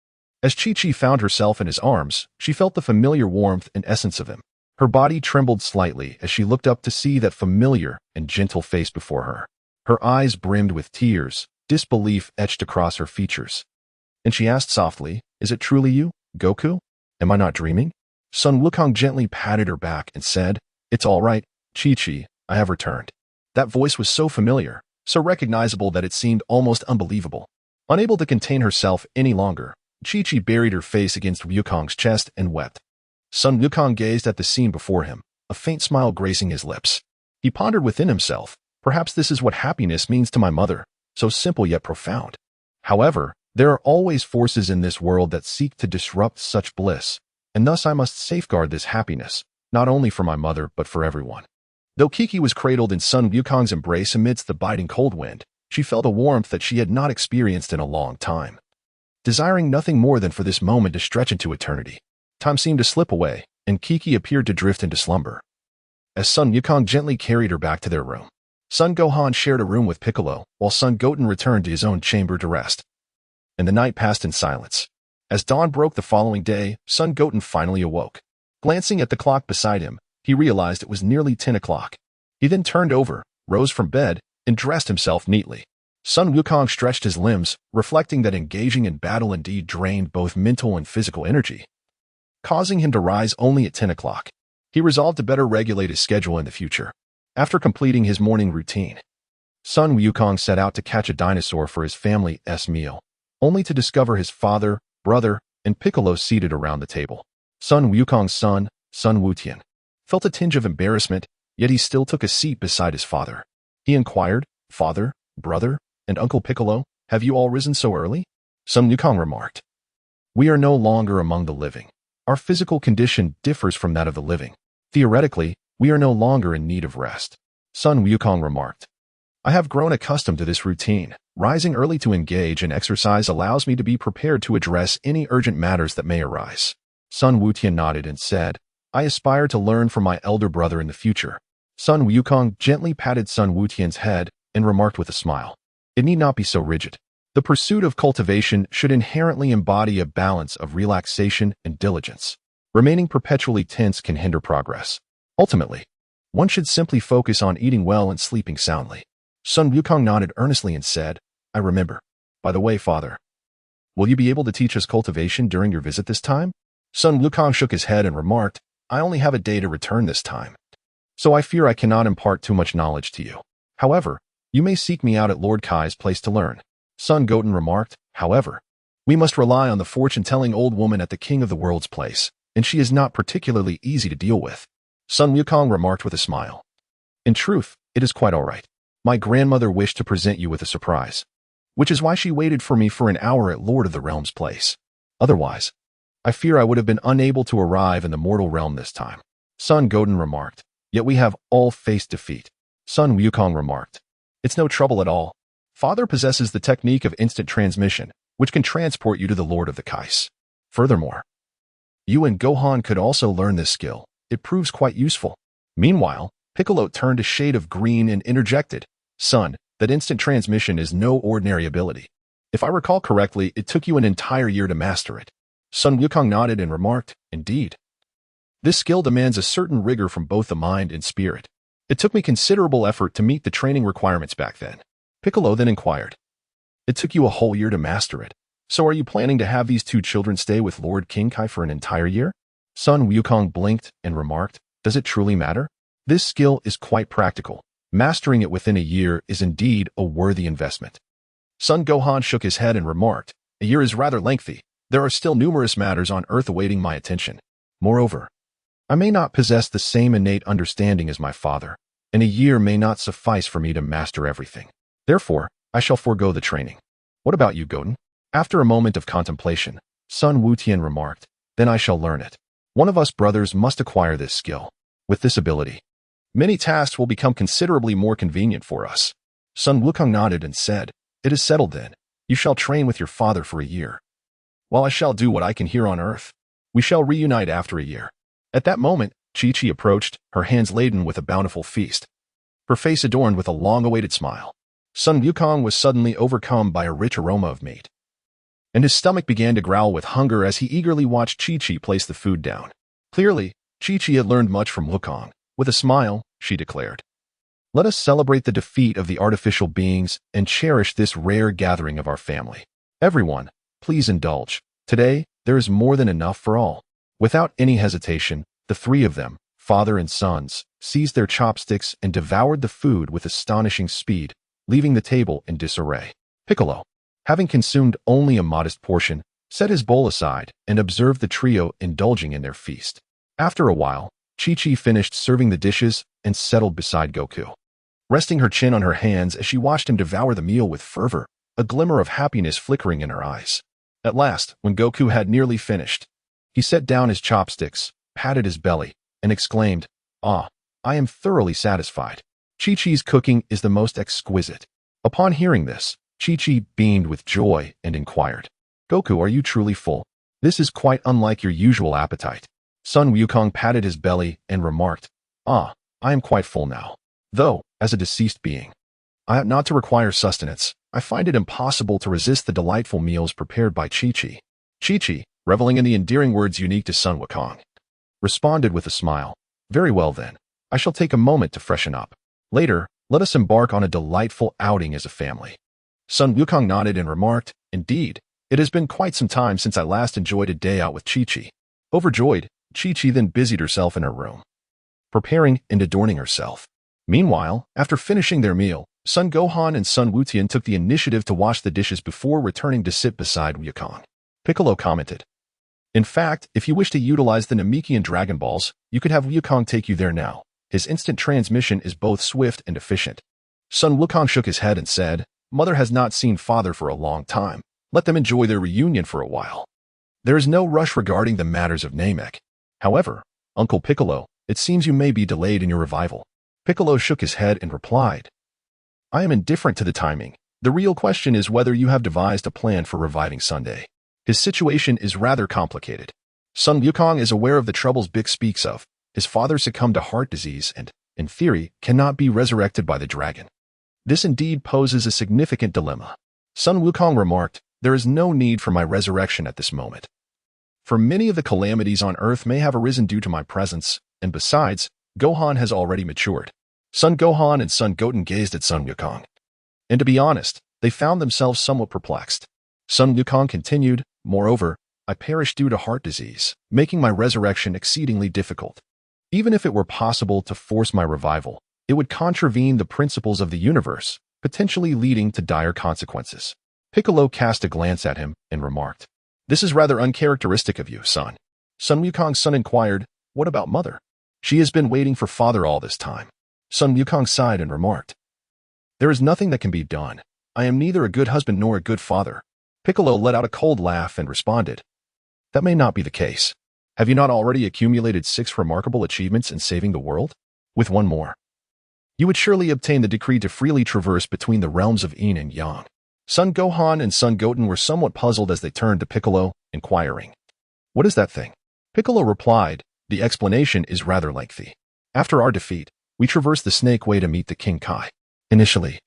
As Chi-Chi found herself in his arms, she felt the familiar warmth and essence of him. Her body trembled slightly as she looked up to see that familiar and gentle face before her. Her eyes brimmed with tears, disbelief etched across her features. And she asked softly, "Is it truly you, Goku? Am I not dreaming?" Sun Wukong gently patted her back and said, "It's all right, Chi-Chi, I have returned." That voice was so familiar, so recognizable that it seemed almost unbelievable. Unable to contain herself any longer, Chi-Chi buried her face against Wukong's chest and wept. Sun Wukong gazed at the scene before him, a faint smile gracing his lips. He pondered within himself, perhaps this is what happiness means to my mother, so simple yet profound. However, there are always forces in this world that seek to disrupt such bliss, and thus I must safeguard this happiness, not only for my mother but for everyone. Though Kiki was cradled in Sun Wukong's embrace amidst the biting cold wind, she felt a warmth that she had not experienced in a long time. Desiring nothing more than for this moment to stretch into eternity, time seemed to slip away, and Kiki appeared to drift into slumber. As Sun Wukong gently carried her back to their room, Sun Gohan shared a room with Piccolo, while Son Goten returned to his own chamber to rest. And the night passed in silence. As dawn broke the following day, Son Goten finally awoke. Glancing at the clock beside him, he realized it was nearly 10 o'clock. He then turned over, rose from bed, and dressed himself neatly. Sun Wukong stretched his limbs, reflecting that engaging in battle indeed drained both mental and physical energy, causing him to rise only at 10 o'clock. He resolved to better regulate his schedule in the future. After completing his morning routine, Sun Wukong set out to catch a dinosaur for his family's meal, only to discover his father, brother, and Piccolo seated around the table. Sun Wukong's son, Sun Wutian, felt a tinge of embarrassment, yet he still took a seat beside his father. He inquired, "Father, brother, and Uncle Piccolo, have you all risen so early?" Sun Wukong remarked, "We are no longer among the living. Our physical condition differs from that of the living. Theoretically, we are no longer in need of rest." Sun Wukong remarked, "I have grown accustomed to this routine. Rising early to engage in exercise allows me to be prepared to address any urgent matters that may arise." Sun Wutian nodded and said, "I aspire to learn from my elder brother in the future." Sun Wukong gently patted Sun Wutian's head and remarked with a smile, "It need not be so rigid. The pursuit of cultivation should inherently embody a balance of relaxation and diligence. Remaining perpetually tense can hinder progress. Ultimately, one should simply focus on eating well and sleeping soundly." Sun Wukong nodded earnestly and said, "I remember. By the way, father, will you be able to teach us cultivation during your visit this time?" Sun Wukong shook his head and remarked, "I only have a day to return this time, so I fear I cannot impart too much knowledge to you. However, you may seek me out at Lord Kai's place to learn." Sun Goten remarked, "However, we must rely on the fortune-telling old woman at the King of the World's place, and she is not particularly easy to deal with." Sun Wukong remarked with a smile, "In truth, it is quite all right. My grandmother wished to present you with a surprise, which is why she waited for me for an hour at Lord of the Realm's place. Otherwise, I fear I would have been unable to arrive in the mortal realm this time." Sun Goten remarked, "Yet we have all faced defeat." Sun Wukong remarked, "It's no trouble at all. Father possesses the technique of instant transmission, which can transport you to the Lord of the Kais. Furthermore, you and Gohan could also learn this skill. It proves quite useful." Meanwhile, Piccolo turned a shade of green and interjected, "Son, that instant transmission is no ordinary ability. If I recall correctly, it took you an entire year to master it." Sun Wukong nodded and remarked, "Indeed. This skill demands a certain rigor from both the mind and spirit. It took me considerable effort to meet the training requirements back then." Piccolo then inquired, "It took you a whole year to master it. So are you planning to have these two children stay with Lord King Kai for an entire year?" Sun Wukong blinked and remarked, "Does it truly matter? This skill is quite practical. Mastering it within a year is indeed a worthy investment." Sun Gohan shook his head and remarked, "A year is rather lengthy. There are still numerous matters on Earth awaiting my attention. Moreover, I may not possess the same innate understanding as my father, and a year may not suffice for me to master everything. Therefore, I shall forego the training. What about you, Goten?" After a moment of contemplation, Sun Wutian remarked, "Then I shall learn it. One of us brothers must acquire this skill. With this ability, many tasks will become considerably more convenient for us." Sun Wukong nodded and said, "It is settled then. You shall train with your father for a year, while I shall do what I can here on Earth. We shall reunite after a year." At that moment, Chi-Chi approached, her hands laden with a bountiful feast, her face adorned with a long-awaited smile. Sun Wukong was suddenly overcome by a rich aroma of meat, and his stomach began to growl with hunger as he eagerly watched Chi-Chi place the food down. Clearly, Chi-Chi had learned much from Wukong. With a smile, she declared, "Let us celebrate the defeat of the artificial beings and cherish this rare gathering of our family. Everyone, please indulge. Today, there is more than enough for all." Without any hesitation, the three of them, father and sons, seized their chopsticks and devoured the food with astonishing speed, leaving the table in disarray. Piccolo, having consumed only a modest portion, set his bowl aside and observed the trio indulging in their feast. After a while, Chi-Chi finished serving the dishes and settled beside Goku. Resting her chin on her hands as she watched him devour the meal with fervor, a glimmer of happiness flickering in her eyes. At last, when Goku had nearly finished, he set down his chopsticks, patted his belly, and exclaimed, "Ah, I am thoroughly satisfied. Chi-Chi's cooking is the most exquisite." Upon hearing this, Chi-Chi beamed with joy and inquired, "Goku, are you truly full? This is quite unlike your usual appetite." Sun Wukong patted his belly and remarked, "Ah, I am quite full now. Though, as a deceased being, I ought not to require sustenance. I find it impossible to resist the delightful meals prepared by Chi-Chi." Chi-Chi, reveling in the endearing words unique to Sun Wukong, responded with a smile, "Very well then, I shall take a moment to freshen up. Later, let us embark on a delightful outing as a family." Sun Wukong nodded and remarked, "Indeed, it has been quite some time since I last enjoyed a day out with Chi-Chi." Overjoyed, Chi-Chi then busied herself in her room, preparing and adorning herself. Meanwhile, after finishing their meal, Sun Gohan and Sun Wutian took the initiative to wash the dishes before returning to sit beside Wukong. Piccolo commented, "In fact, if you wish to utilize the Namekian Dragon Balls, you could have Wukong take you there now. His instant transmission is both swift and efficient." Sun Wukong shook his head and said, "Mother has not seen father for a long time. Let them enjoy their reunion for a while. There is no rush regarding the matters of Namek. However, Uncle Piccolo, it seems you may be delayed in your revival." Piccolo shook his head and replied, "I am indifferent to the timing. The real question is whether you have devised a plan for reviving Sunday. His situation is rather complicated. Sun Wukong is aware of the troubles Bix speaks of. His father succumbed to heart disease and, in theory, cannot be resurrected by the dragon. This indeed poses a significant dilemma." Sun Wukong remarked, "There is no need for my resurrection at this moment. For many of the calamities on Earth may have arisen due to my presence, and besides, Gohan has already matured." Sun Gohan and Sun Goten gazed at Sun Wukong, and to be honest, they found themselves somewhat perplexed. Sun Wukong continued, "Moreover, I perished due to heart disease, making my resurrection exceedingly difficult. Even if it were possible to force my revival, it would contravene the principles of the universe, potentially leading to dire consequences." Piccolo cast a glance at him and remarked, "This is rather uncharacteristic of you, son." Sun Wukong's son inquired, "What about mother? She has been waiting for father all this time." Sun Wukong sighed and remarked, "There is nothing that can be done. I am neither a good husband nor a good father." Piccolo let out a cold laugh and responded, "That may not be the case. Have you not already accumulated 6 remarkable achievements in saving the world? With one more, you would surely obtain the decree to freely traverse between the realms of yin and yang." Sun Gohan and Sun Goten were somewhat puzzled as they turned to Piccolo, inquiring, "What is that thing?" Piccolo replied, "The explanation is rather lengthy. After our defeat, we traversed the Snake Way to meet the King Kai. Initially,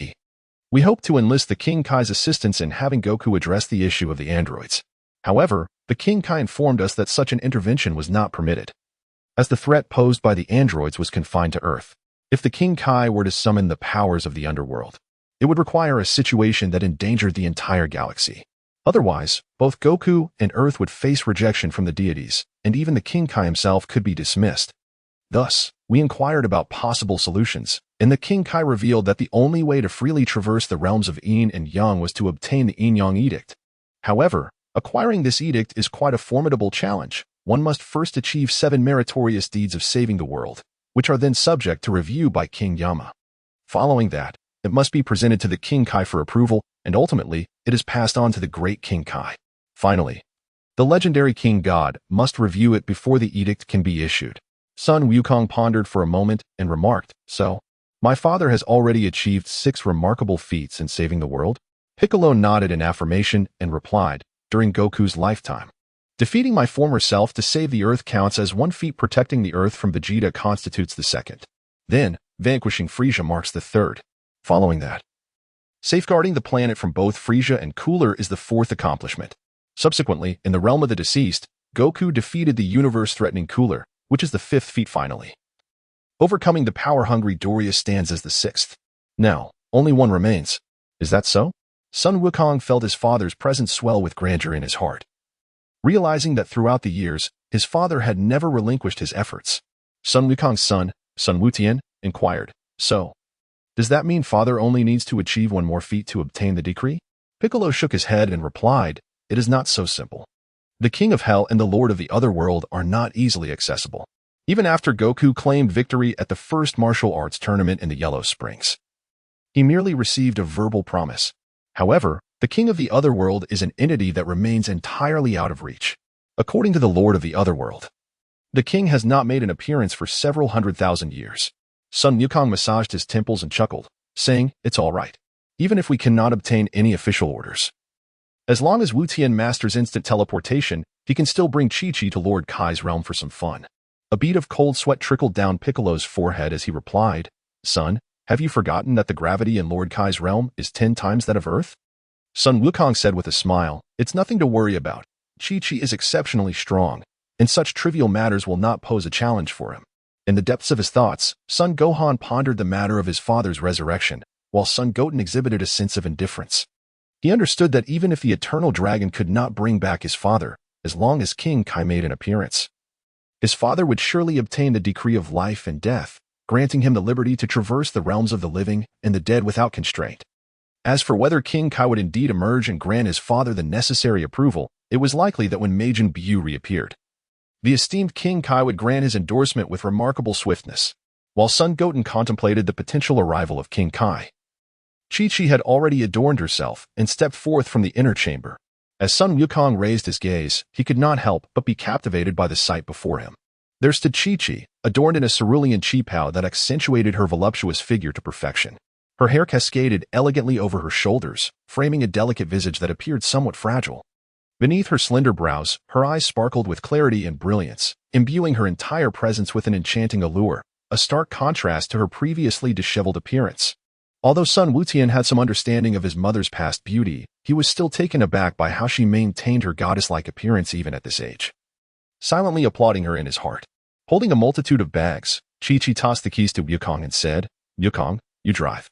we hoped to enlist the King Kai's assistance in having Goku address the issue of the androids. However, the King Kai informed us that such an intervention was not permitted, as the threat posed by the androids was confined to Earth. If the King Kai were to summon the powers of the underworld, it would require a situation that endangered the entire galaxy. Otherwise, both Goku and Earth would face rejection from the deities, and even the King Kai himself could be dismissed. Thus, we inquired about possible solutions, and the King Kai revealed that the only way to freely traverse the realms of Yin and Yang was to obtain the Yin-Yang Edict. However, acquiring this edict is quite a formidable challenge. One must first achieve 7 meritorious deeds of saving the world, which are then subject to review by King Yama. Following that, it must be presented to the King Kai for approval, and ultimately, it is passed on to the great King Kai. Finally, the legendary King God must review it before the edict can be issued." Sun Wukong pondered for a moment and remarked, "So, my father has already achieved 6 remarkable feats in saving the world?" Piccolo nodded in affirmation and replied, "During Goku's lifetime. Defeating my former self to save the Earth counts as 1 feat, protecting the Earth from Vegeta constitutes the 2nd. Then, vanquishing Frieza marks the 3rd. Following that, Safeguarding the planet from both Frisia and Cooler is the fourth accomplishment. Subsequently, in the realm of the deceased, Goku defeated the universe-threatening Cooler, which is the fifth feat finally. Overcoming the power-hungry Dorius stands as the sixth. Now, only one remains. Is that so? Sun Wukong felt his father's presence swell with grandeur in his heart. Realizing that throughout the years, his father had never relinquished his efforts. Sun Wukong's son, Sun Wutian, inquired, "So, does that mean father only needs to achieve one more feat to obtain the decree?" Piccolo shook his head and replied, "It is not so simple. The King of Hell and the Lord of the Otherworld are not easily accessible." Even after Goku claimed victory at the first martial arts tournament in the Yellow Springs, he merely received a verbal promise. However, the King of the Otherworld is an entity that remains entirely out of reach. According to the Lord of the Otherworld, the king has not made an appearance for several 100,000 years. Sun Wukong massaged his temples and chuckled, saying, "It's all right, even if we cannot obtain any official orders. As long as Wu Tian masters instant teleportation, he can still bring Chi-Chi to Lord Kai's realm for some fun." A bead of cold sweat trickled down Piccolo's forehead as he replied, "Son, have you forgotten that the gravity in Lord Kai's realm is 10 times that of Earth?" Sun Wukong said with a smile, "It's nothing to worry about. Chi-Chi is exceptionally strong, and such trivial matters will not pose a challenge for him." In the depths of his thoughts, Sun Gohan pondered the matter of his father's resurrection, while Sun Goten exhibited a sense of indifference. He understood that even if the Eternal Dragon could not bring back his father, as long as King Kai made an appearance, his father would surely obtain the decree of life and death, granting him the liberty to traverse the realms of the living and the dead without constraint. As for whether King Kai would indeed emerge and grant his father the necessary approval, it was likely that when Majin Buu reappeared, the esteemed King Kai would grant his endorsement with remarkable swiftness. While Sun Goten contemplated the potential arrival of King Kai, Chi-Chi had already adorned herself and stepped forth from the inner chamber. As Sun Wukong raised his gaze, he could not help but be captivated by the sight before him. There stood Chi-Chi, adorned in a cerulean chi-pao that accentuated her voluptuous figure to perfection. Her hair cascaded elegantly over her shoulders, framing a delicate visage that appeared somewhat fragile. Beneath her slender brows, her eyes sparkled with clarity and brilliance, imbuing her entire presence with an enchanting allure, a stark contrast to her previously disheveled appearance. Although Sun Wutian had some understanding of his mother's past beauty, he was still taken aback by how she maintained her goddess-like appearance even at this age. Silently applauding her in his heart, holding a multitude of bags, Chi-Chi tossed the keys to Wukong and said, "Wukong, you drive.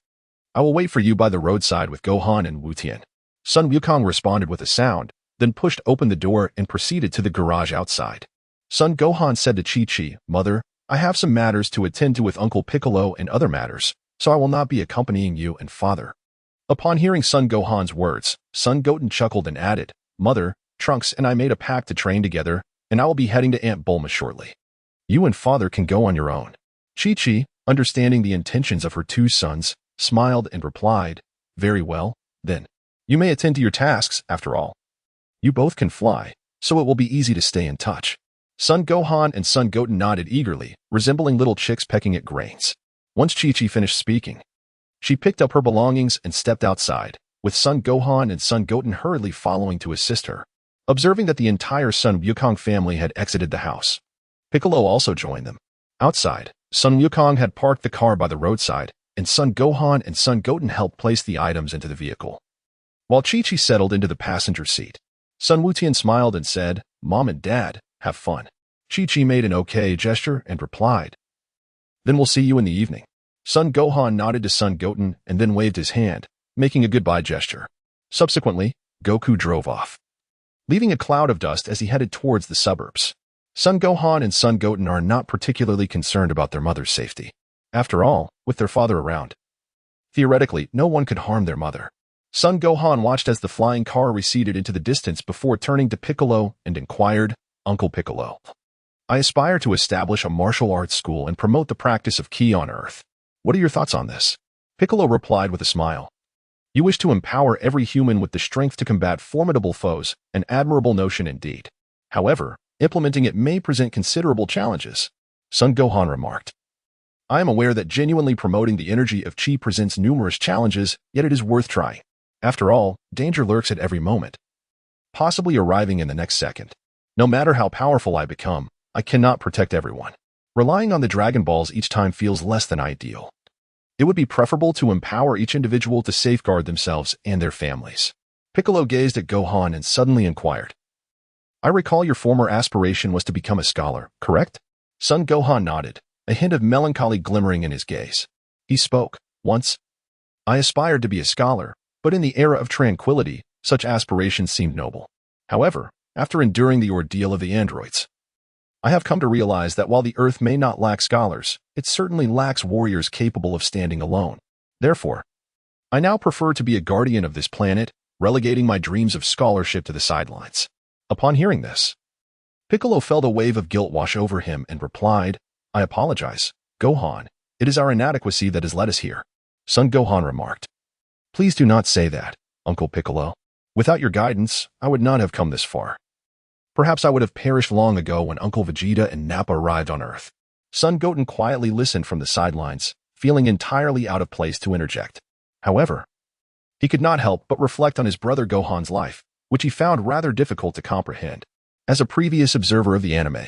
I will wait for you by the roadside with Gohan and Wu Tian." Sun Wukong responded with a sound, then pushed open the door and proceeded to the garage outside. Son Gohan said to Chi-Chi, "Mother, I have some matters to attend to with Uncle Piccolo and other matters, so I will not be accompanying you and father." Upon hearing Son Gohan's words, Son Goten chuckled and added, "Mother, Trunks and I made a pact to train together, and I will be heading to Aunt Bulma shortly. You and father can go on your own." Chi-Chi, understanding the intentions of her two sons, smiled and replied, "Very well, then. You may attend to your tasks, after all. You both can fly, so it will be easy to stay in touch." Son Gohan and Son Goten nodded eagerly, resembling little chicks pecking at grains. Once Chi-Chi finished speaking, she picked up her belongings and stepped outside, with Son Gohan and Son Goten hurriedly following to assist her. Observing that the entire Sun Wukong family had exited the house, Piccolo also joined them. Outside, Sun Wukong had parked the car by the roadside, and Son Gohan and Son Goten helped place the items into the vehicle. While Chi-Chi settled into the passenger seat, Sun Wutian smiled and said, "Mom and Dad, have fun." Chi-Chi made an okay gesture and replied, "Then we'll see you in the evening." Son Gohan nodded to Son Goten and then waved his hand, making a goodbye gesture. Subsequently, Goku drove off, leaving a cloud of dust as he headed towards the suburbs. Son Gohan and Son Goten are not particularly concerned about their mother's safety. After all, with their father around, theoretically, no one could harm their mother. Son Gohan watched as the flying car receded into the distance before turning to Piccolo and inquired, "Uncle Piccolo, I aspire to establish a martial arts school and promote the practice of Ki on Earth. What are your thoughts on this?" Piccolo replied with a smile, "You wish to empower every human with the strength to combat formidable foes, an admirable notion indeed. However, implementing it may present considerable challenges." Son Gohan remarked, "I am aware that genuinely promoting the energy of Chi presents numerous challenges, yet it is worth trying. After all, danger lurks at every moment, possibly arriving in the next second. No matter how powerful I become, I cannot protect everyone. Relying on the Dragon Balls each time feels less than ideal." It would be preferable to empower each individual to safeguard themselves and their families. Piccolo gazed at Gohan and suddenly inquired, I recall your former aspiration was to become a scholar, correct? Son Gohan nodded, a hint of melancholy glimmering in his gaze. He spoke, once, I aspired to be a scholar, but in the era of tranquility, such aspirations seemed noble. However, after enduring the ordeal of the androids, I have come to realize that while the Earth may not lack scholars, it certainly lacks warriors capable of standing alone. Therefore, I now prefer to be a guardian of this planet, relegating my dreams of scholarship to the sidelines. Upon hearing this, Piccolo felt a wave of guilt wash over him and replied, I apologize, Gohan. It is our inadequacy that has led us here. Son Gohan remarked. Please do not say that, Uncle Piccolo. Without your guidance, I would not have come this far. Perhaps I would have perished long ago when Uncle Vegeta and Nappa arrived on Earth. Son Goten quietly listened from the sidelines, feeling entirely out of place to interject. However, he could not help but reflect on his brother Gohan's life, which he found rather difficult to comprehend. As a previous observer of the anime,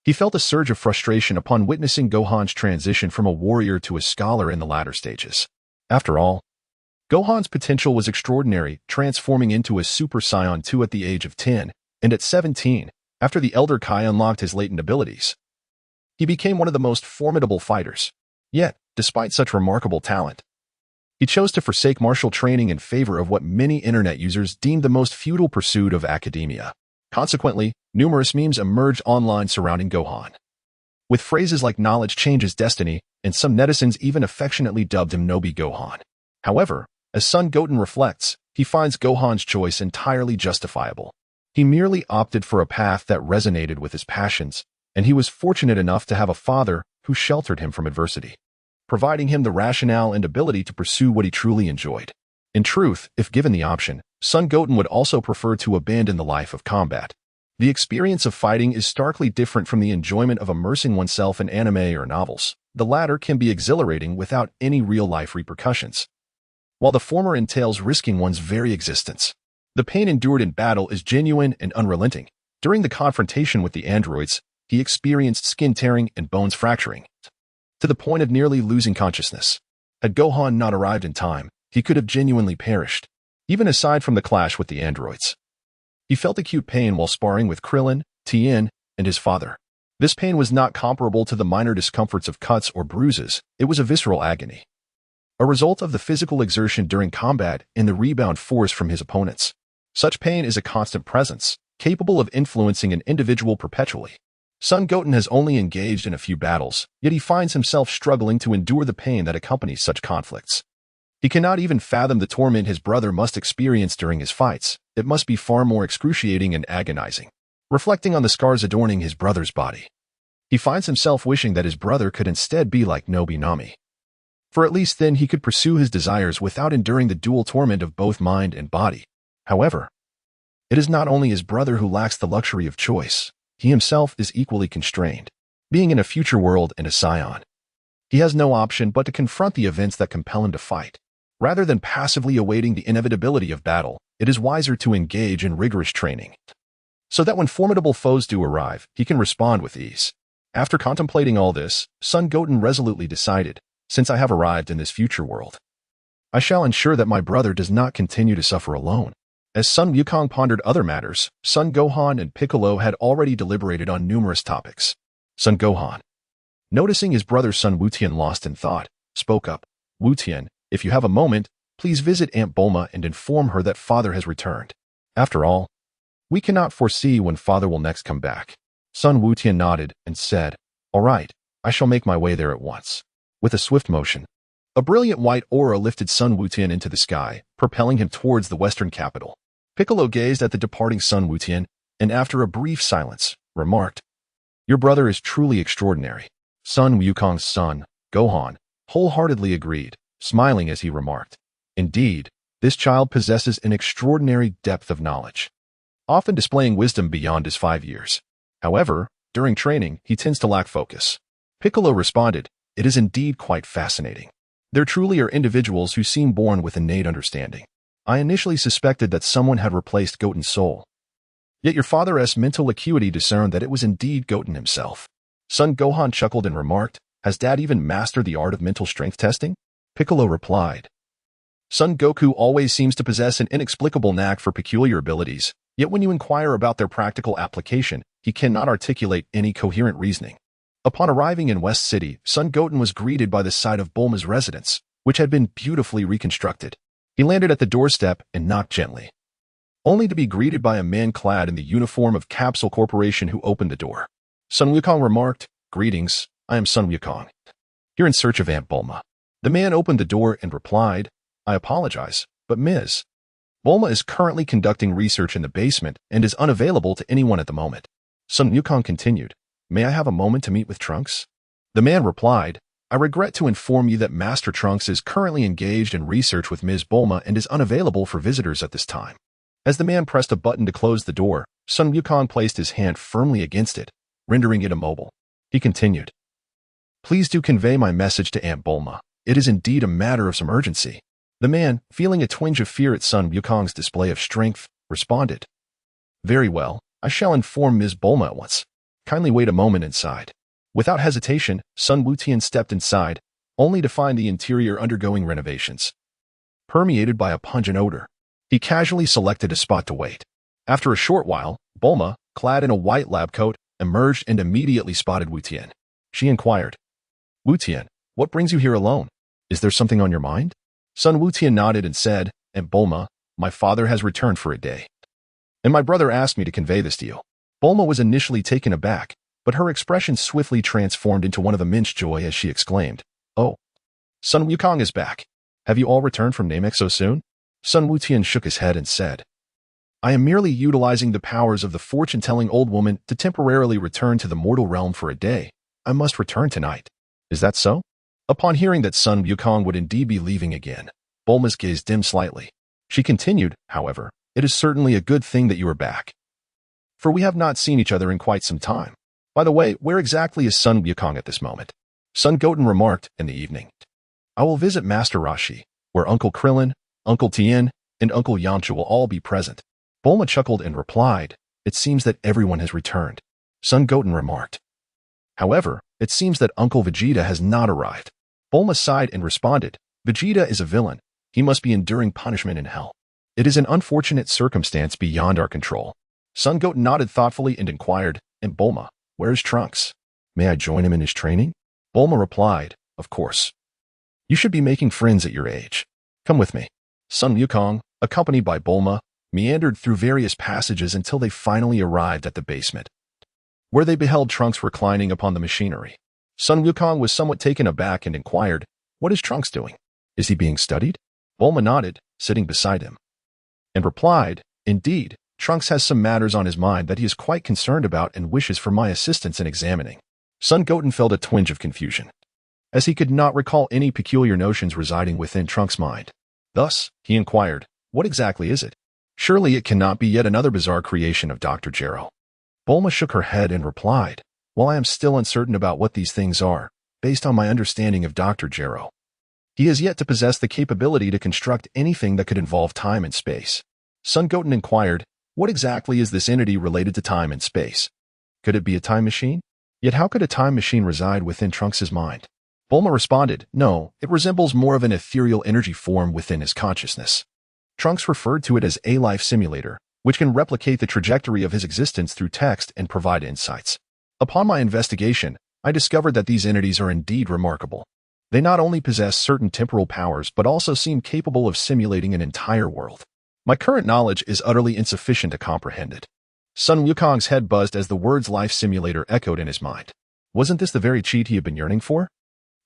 he felt a surge of frustration upon witnessing Gohan's transition from a warrior to a scholar in the latter stages. After all, Gohan's potential was extraordinary, transforming into a Super Saiyan 2 at the age of 10, and at 17, after the Elder Kai unlocked his latent abilities, he became one of the most formidable fighters. Yet, despite such remarkable talent, he chose to forsake martial training in favor of what many internet users deemed the most futile pursuit of academia. Consequently, numerous memes emerged online surrounding Gohan, with phrases like knowledge changes destiny, and some netizens even affectionately dubbed him Nobi Gohan. However, as Son Goten reflects, he finds Gohan's choice entirely justifiable. He merely opted for a path that resonated with his passions, and he was fortunate enough to have a father who sheltered him from adversity, providing him the rationale and ability to pursue what he truly enjoyed. In truth, if given the option, Son Goten would also prefer to abandon the life of combat. The experience of fighting is starkly different from the enjoyment of immersing oneself in anime or novels. The latter can be exhilarating without any real-life repercussions, while the former entails risking one's very existence. The pain endured in battle is genuine and unrelenting. During the confrontation with the androids, he experienced skin tearing and bones fracturing, to the point of nearly losing consciousness. Had Gohan not arrived in time, he could have genuinely perished. Even aside from the clash with the androids, he felt acute pain while sparring with Krillin, Tien, and his father. This pain was not comparable to the minor discomforts of cuts or bruises. It was a visceral agony, a result of the physical exertion during combat and the rebound force from his opponents. Such pain is a constant presence, capable of influencing an individual perpetually. Son Goten has only engaged in a few battles, yet he finds himself struggling to endure the pain that accompanies such conflicts. He cannot even fathom the torment his brother must experience during his fights. It must be far more excruciating and agonizing. Reflecting on the scars adorning his brother's body, he finds himself wishing that his brother could instead be like Nami. For at least then he could pursue his desires without enduring the dual torment of both mind and body. However, it is not only his brother who lacks the luxury of choice. He himself is equally constrained. Being in a future world and a Saiyan, he has no option but to confront the events that compel him to fight. Rather than passively awaiting the inevitability of battle, it is wiser to engage in rigorous training, so that when formidable foes do arrive, he can respond with ease. After contemplating all this, Son Goten resolutely decided, since I have arrived in this future world, I shall ensure that my brother does not continue to suffer alone. As Son Wukong pondered other matters, Son Gohan and Piccolo had already deliberated on numerous topics. Son Gohan, noticing his brother Son Wutian lost in thought, spoke up. Wutian, if you have a moment, please visit Aunt Bulma and inform her that father has returned. After all, we cannot foresee when father will next come back. Son Wutian nodded and said, All right, I shall make my way there at once. With a swift motion, a brilliant white aura lifted Son Wutian into the sky, propelling him towards the western capital. Piccolo gazed at the departing Son Wutian, and after a brief silence, remarked, Your brother is truly extraordinary. Son Wukong's son, Gohan, wholeheartedly agreed, smiling as he remarked, Indeed, this child possesses an extraordinary depth of knowledge, often displaying wisdom beyond his 5 years. However, during training, he tends to lack focus. Piccolo responded, It is indeed quite fascinating. There truly are individuals who seem born with innate understanding. I initially suspected that someone had replaced Goten's soul. Yet your father's mental acuity discerned that it was indeed Goten himself. Son Gohan chuckled and remarked, Has Dad even mastered the art of mental strength testing? Piccolo replied. Son Goku always seems to possess an inexplicable knack for peculiar abilities, yet when you inquire about their practical application, he cannot articulate any coherent reasoning. Upon arriving in West City, Son Goten was greeted by the sight of Bulma's residence, which had been beautifully reconstructed. He landed at the doorstep and knocked gently, only to be greeted by a man clad in the uniform of Capsule Corporation who opened the door. Sun Wukong remarked, "Greetings, I am Sun Wukong, here in search of Aunt Bulma." The man opened the door and replied, "I apologize, but Ms. Bulma is currently conducting research in the basement and is unavailable to anyone at the moment." Sun Wukong continued, "May I have a moment to meet with Trunks?" The man replied, "I regret to inform you that Master Trunks is currently engaged in research with Ms. Bulma and is unavailable for visitors at this time." As the man pressed a button to close the door, Sun Wukong placed his hand firmly against it, rendering it immobile. He continued, "Please do convey my message to Aunt Bulma. It is indeed a matter of some urgency." The man, feeling a twinge of fear at Sun Wukong's display of strength, responded, "Very well, I shall inform Ms. Bulma at once. Kindly wait a moment inside." Without hesitation, Sun Wutian stepped inside, only to find the interior undergoing renovations, permeated by a pungent odor. He casually selected a spot to wait. After a short while, Bulma, clad in a white lab coat, emerged and immediately spotted Wutian. She inquired, "Wutian, what brings you here alone? Is there something on your mind?" Sun Wutian nodded and said, "Aunt Bulma, my father has returned for a day, and my brother asked me to convey this to you." Bulma was initially taken aback, but her expression swiftly transformed into one of immense joy as she exclaimed, "Oh, Sun Wukong is back. Have you all returned from Namek so soon?" Sun Wutian shook his head and said, "I am merely utilizing the powers of the fortune-telling old woman to temporarily return to the mortal realm for a day. I must return tonight." "Is that so?" Upon hearing that Sun Wukong would indeed be leaving again, Bulma's gaze dimmed slightly. She continued, "However, it is certainly a good thing that you are back, for we have not seen each other in quite some time. By the way, where exactly is Sun Wukong at this moment?" Sun Goten remarked, "In the evening, I will visit Master Rashi, where Uncle Krillin, Uncle Tien, and Uncle Yamcha will all be present." Bulma chuckled and replied, "It seems that everyone has returned." Sun Goten remarked, "However, it seems that Uncle Vegeta has not arrived." Bulma sighed and responded, "Vegeta is a villain. He must be enduring punishment in hell. It is an unfortunate circumstance beyond our control." Sun Goten nodded thoughtfully and inquired, "And Bulma, where is Trunks? May I join him in his training?" Bulma replied, "Of course. You should be making friends at your age. Come with me." Sun Wukong, accompanied by Bulma, meandered through various passages until they finally arrived at the basement, where they beheld Trunks reclining upon the machinery. Sun Wukong was somewhat taken aback and inquired, "What is Trunks doing? Is he being studied?" Bulma nodded, sitting beside him, and replied, "Indeed, Trunks has some matters on his mind that he is quite concerned about and wishes for my assistance in examining." Sun Goten felt a twinge of confusion, as he could not recall any peculiar notions residing within Trunks' mind. Thus, he inquired, "What exactly is it? Surely it cannot be yet another bizarre creation of Dr. Gero." Bulma shook her head and replied, "While I am still uncertain about what these things are, based on my understanding of Dr. Gero, he has yet to possess the capability to construct anything that could involve time and space." Sun Goten inquired, "What exactly is this entity related to time and space? Could it be a time machine? Yet how could a time machine reside within Trunks' mind?" Bulma responded, "No, it resembles more of an ethereal energy form within his consciousness. Trunks referred to it as a life simulator, which can replicate the trajectory of his existence through text and provide insights. Upon my investigation, I discovered that these entities are indeed remarkable. They not only possess certain temporal powers but also seem capable of simulating an entire world. My current knowledge is utterly insufficient to comprehend it." Sun Wukong's head buzzed as the words life simulator echoed in his mind. Wasn't this the very cheat he had been yearning for?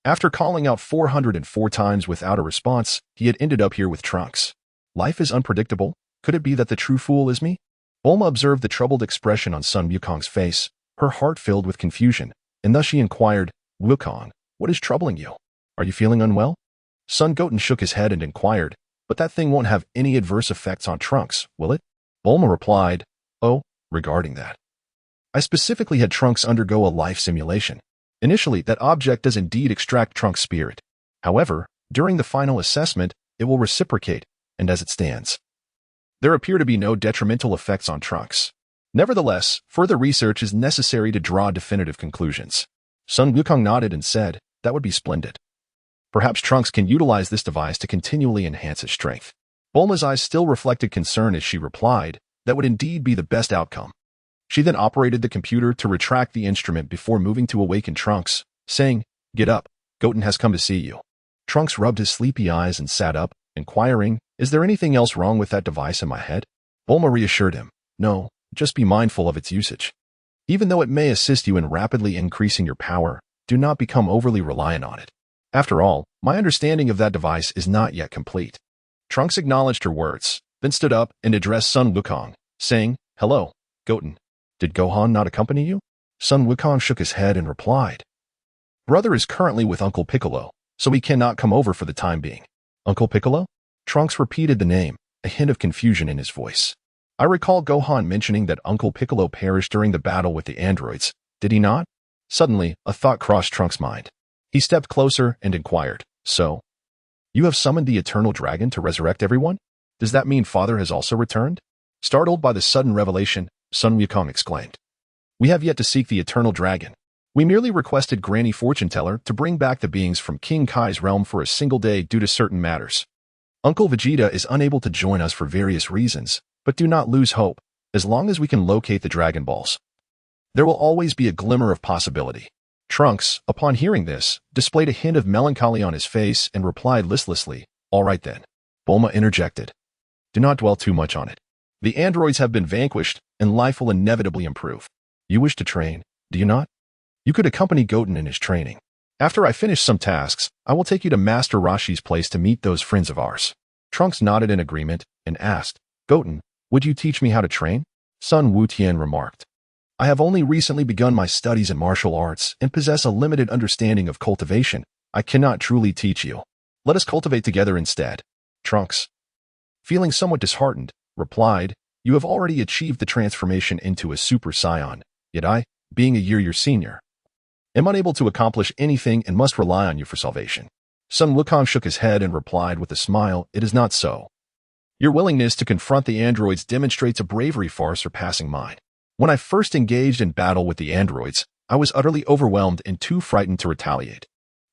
After calling out 404 times without a response, he had ended up here with Trunks. Life is unpredictable. Could it be that the true fool is me? Bulma observed the troubled expression on Sun Wukong's face, her heart filled with confusion, and thus she inquired, "Wukong, what is troubling you? Are you feeling unwell?" Sun Goten shook his head and inquired, "But that thing won't have any adverse effects on Trunks, will it?" Bulma replied, "Oh, regarding that, I specifically had Trunks undergo a life simulation. Initially, that object does indeed extract Trunks' spirit. However, during the final assessment, it will reciprocate, and as it stands, there appear to be no detrimental effects on Trunks. Nevertheless, further research is necessary to draw definitive conclusions." Sun Wukong nodded and said, "That would be splendid. Perhaps Trunks can utilize this device to continually enhance his strength. Bulma's eyes still reflected concern as she replied, that would indeed be the best outcome. She then operated the computer to retract the instrument before moving to awaken Trunks, saying, "Get up, Goten has come to see you." Trunks rubbed his sleepy eyes and sat up, inquiring, "Is there anything else wrong with that device in my head?" Bulma reassured him, "No, just be mindful of its usage. Even though it may assist you in rapidly increasing your power, do not become overly reliant on it. After all, my understanding of that device is not yet complete." Trunks acknowledged her words, then stood up and addressed Sun Wukong, saying, "Hello, Goten. Did Gohan not accompany you?" Sun Wukong shook his head and replied, "Brother is currently with Uncle Piccolo, so he cannot come over for the time being." "Uncle Piccolo?" Trunks repeated the name, a hint of confusion in his voice. "I recall Gohan mentioning that Uncle Piccolo perished during the battle with the androids, did he not?" Suddenly, a thought crossed Trunks' mind. He stepped closer and inquired, "So, you have summoned the Eternal Dragon to resurrect everyone? Does that mean Father has also returned?" Startled by the sudden revelation, Sun Wukong exclaimed, "We have yet to seek the Eternal Dragon. We merely requested Granny Fortune Teller to bring back the beings from King Kai's realm for a single day due to certain matters. Uncle Vegeta is unable to join us for various reasons, but do not lose hope. As long as we can locate the Dragon Balls, there will always be a glimmer of possibility." Trunks, upon hearing this, displayed a hint of melancholy on his face and replied listlessly, "All right then." Bulma interjected, "Do not dwell too much on it. The androids have been vanquished, and life will inevitably improve. You wish to train, do you not? You could accompany Goten in his training. After I finish some tasks, I will take you to Master Roshi's place to meet those friends of ours." Trunks nodded in agreement and asked, "Goten, would you teach me how to train?" Sun Wutian remarked, "I have only recently begun my studies in martial arts and possess a limited understanding of cultivation. I cannot truly teach you. Let us cultivate together instead." Trunks, feeling somewhat disheartened, replied, "You have already achieved the transformation into a Super Saiyan, yet I, being a year your senior, am unable to accomplish anything and must rely on you for salvation." Sun Wukong shook his head and replied with a smile, "It is not so. Your willingness to confront the androids demonstrates a bravery far surpassing mine. When I first engaged in battle with the androids, I was utterly overwhelmed and too frightened to retaliate.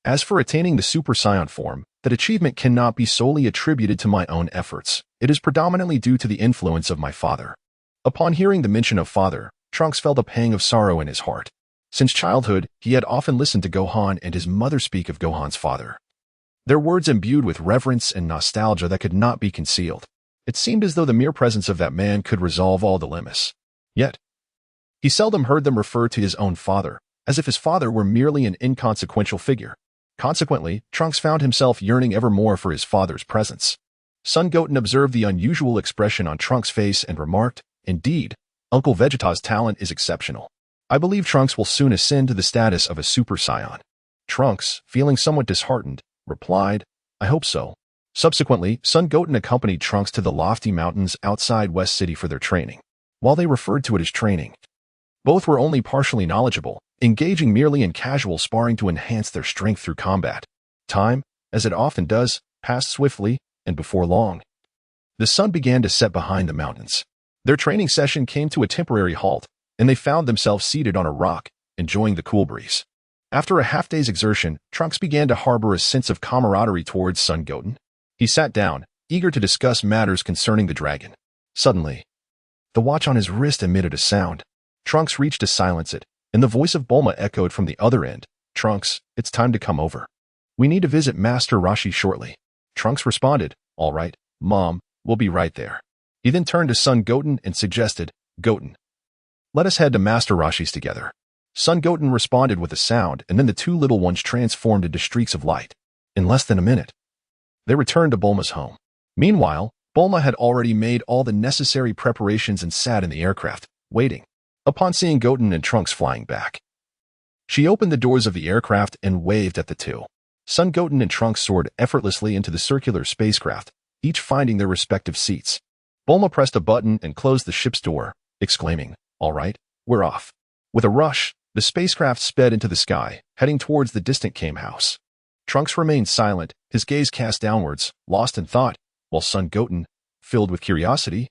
As for attaining the Super Saiyan form, that achievement cannot be solely attributed to my own efforts. It is predominantly due to the influence of my father." Upon hearing the mention of father, Trunks felt a pang of sorrow in his heart. Since childhood, he had often listened to Gohan and his mother speak of Gohan's father. Their words imbued with reverence and nostalgia that could not be concealed. It seemed as though the mere presence of that man could resolve all dilemmas. Yet, he seldom heard them refer to his own father, as if his father were merely an inconsequential figure. Consequently, Trunks found himself yearning ever more for his father's presence. Son Goten observed the unusual expression on Trunks' face and remarked, "Indeed, Uncle Vegeta's talent is exceptional. I believe Trunks will soon ascend to the status of a Super Saiyan." Trunks, feeling somewhat disheartened, replied, "I hope so." Subsequently, Son Goten accompanied Trunks to the lofty mountains outside West City for their training. While they referred to it as training, both were only partially knowledgeable, engaging merely in casual sparring to enhance their strength through combat. Time, as it often does, passed swiftly, and before long, the sun began to set behind the mountains. Their training session came to a temporary halt, and they found themselves seated on a rock, enjoying the cool breeze. After a half-day's exertion, Trunks began to harbor a sense of camaraderie towards Son Goten. He sat down, eager to discuss matters concerning the dragon. Suddenly, the watch on his wrist emitted a sound. Trunks reached to silence it, and the voice of Bulma echoed from the other end, "Trunks, it's time to come over. We need to visit Master Roshi shortly." Trunks responded, "All right, Mom, we'll be right there." He then turned to Son Goten and suggested, "Goten, let us head to Master Roshi's together." Son Goten responded with a sound, and then the two little ones transformed into streaks of light. In less than a minute, they returned to Bulma's home. Meanwhile, Bulma had already made all the necessary preparations and sat in the aircraft, waiting. Upon seeing Goten and Trunks flying back, she opened the doors of the aircraft and waved at the two. Son Goten and Trunks soared effortlessly into the circular spacecraft, each finding their respective seats. Bulma pressed a button and closed the ship's door, exclaiming, "All right, we're off." With a rush, the spacecraft sped into the sky, heading towards the distant Kame house. Trunks remained silent, his gaze cast downwards, lost in thought, while Son Goten, filled with curiosity,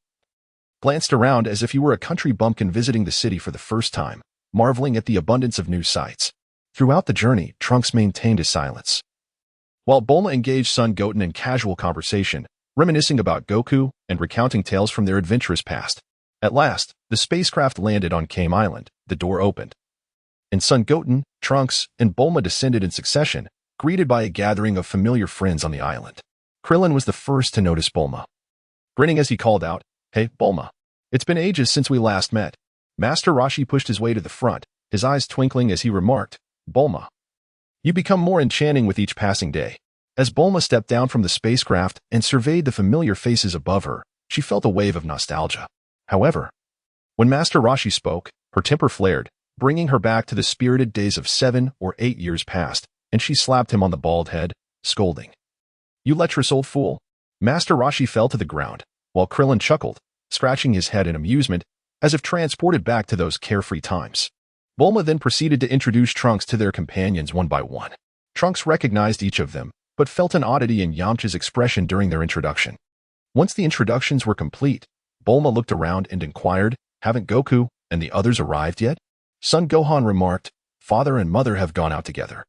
glanced around as if he were a country bumpkin visiting the city for the first time, marveling at the abundance of new sights. Throughout the journey, Trunks maintained his silence. While Bulma engaged son Goten in casual conversation, reminiscing about Goku and recounting tales from their adventurous past. At last, the spacecraft landed on Kame Island. The door opened, and son Goten, Trunks, and Bulma descended in succession, greeted by a gathering of familiar friends on the island. Krillin was the first to notice Bulma. Grinning as he called out, "Hey, Bulma. It's been ages since we last met." Master Roshi pushed his way to the front, his eyes twinkling as he remarked, "Bulma, you become more enchanting with each passing day." As Bulma stepped down from the spacecraft and surveyed the familiar faces above her, she felt a wave of nostalgia. However, when Master Roshi spoke, her temper flared, bringing her back to the spirited days of 7 or 8 years past, and she slapped him on the bald head, scolding, "You lecherous old fool." Master Roshi fell to the ground, while Krillin chuckled, scratching his head in amusement, as if transported back to those carefree times. Bulma then proceeded to introduce Trunks to their companions one by one. Trunks recognized each of them, but felt an oddity in Yamcha's expression during their introduction. Once the introductions were complete, Bulma looked around and inquired, "Haven't Goku and the others arrived yet?" Son Gohan remarked, "Father and mother have gone out together.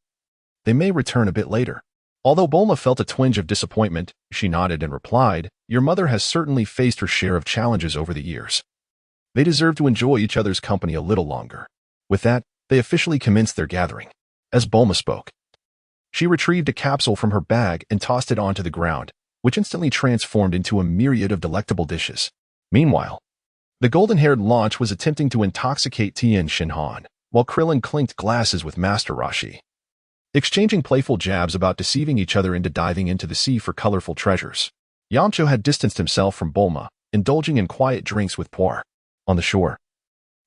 They may return a bit later." Although Bulma felt a twinge of disappointment, she nodded and replied, "Your mother has certainly faced her share of challenges over the years. They deserve to enjoy each other's company a little longer." With that, they officially commenced their gathering. As Bulma spoke, she retrieved a capsule from her bag and tossed it onto the ground, which instantly transformed into a myriad of delectable dishes. Meanwhile, the golden-haired launch was attempting to intoxicate Tien Shinhan, while Krillin clinked glasses with Master Roshi, exchanging playful jabs about deceiving each other into diving into the sea for colorful treasures. Yamcha had distanced himself from Bulma, indulging in quiet drinks with Puar. On the shore,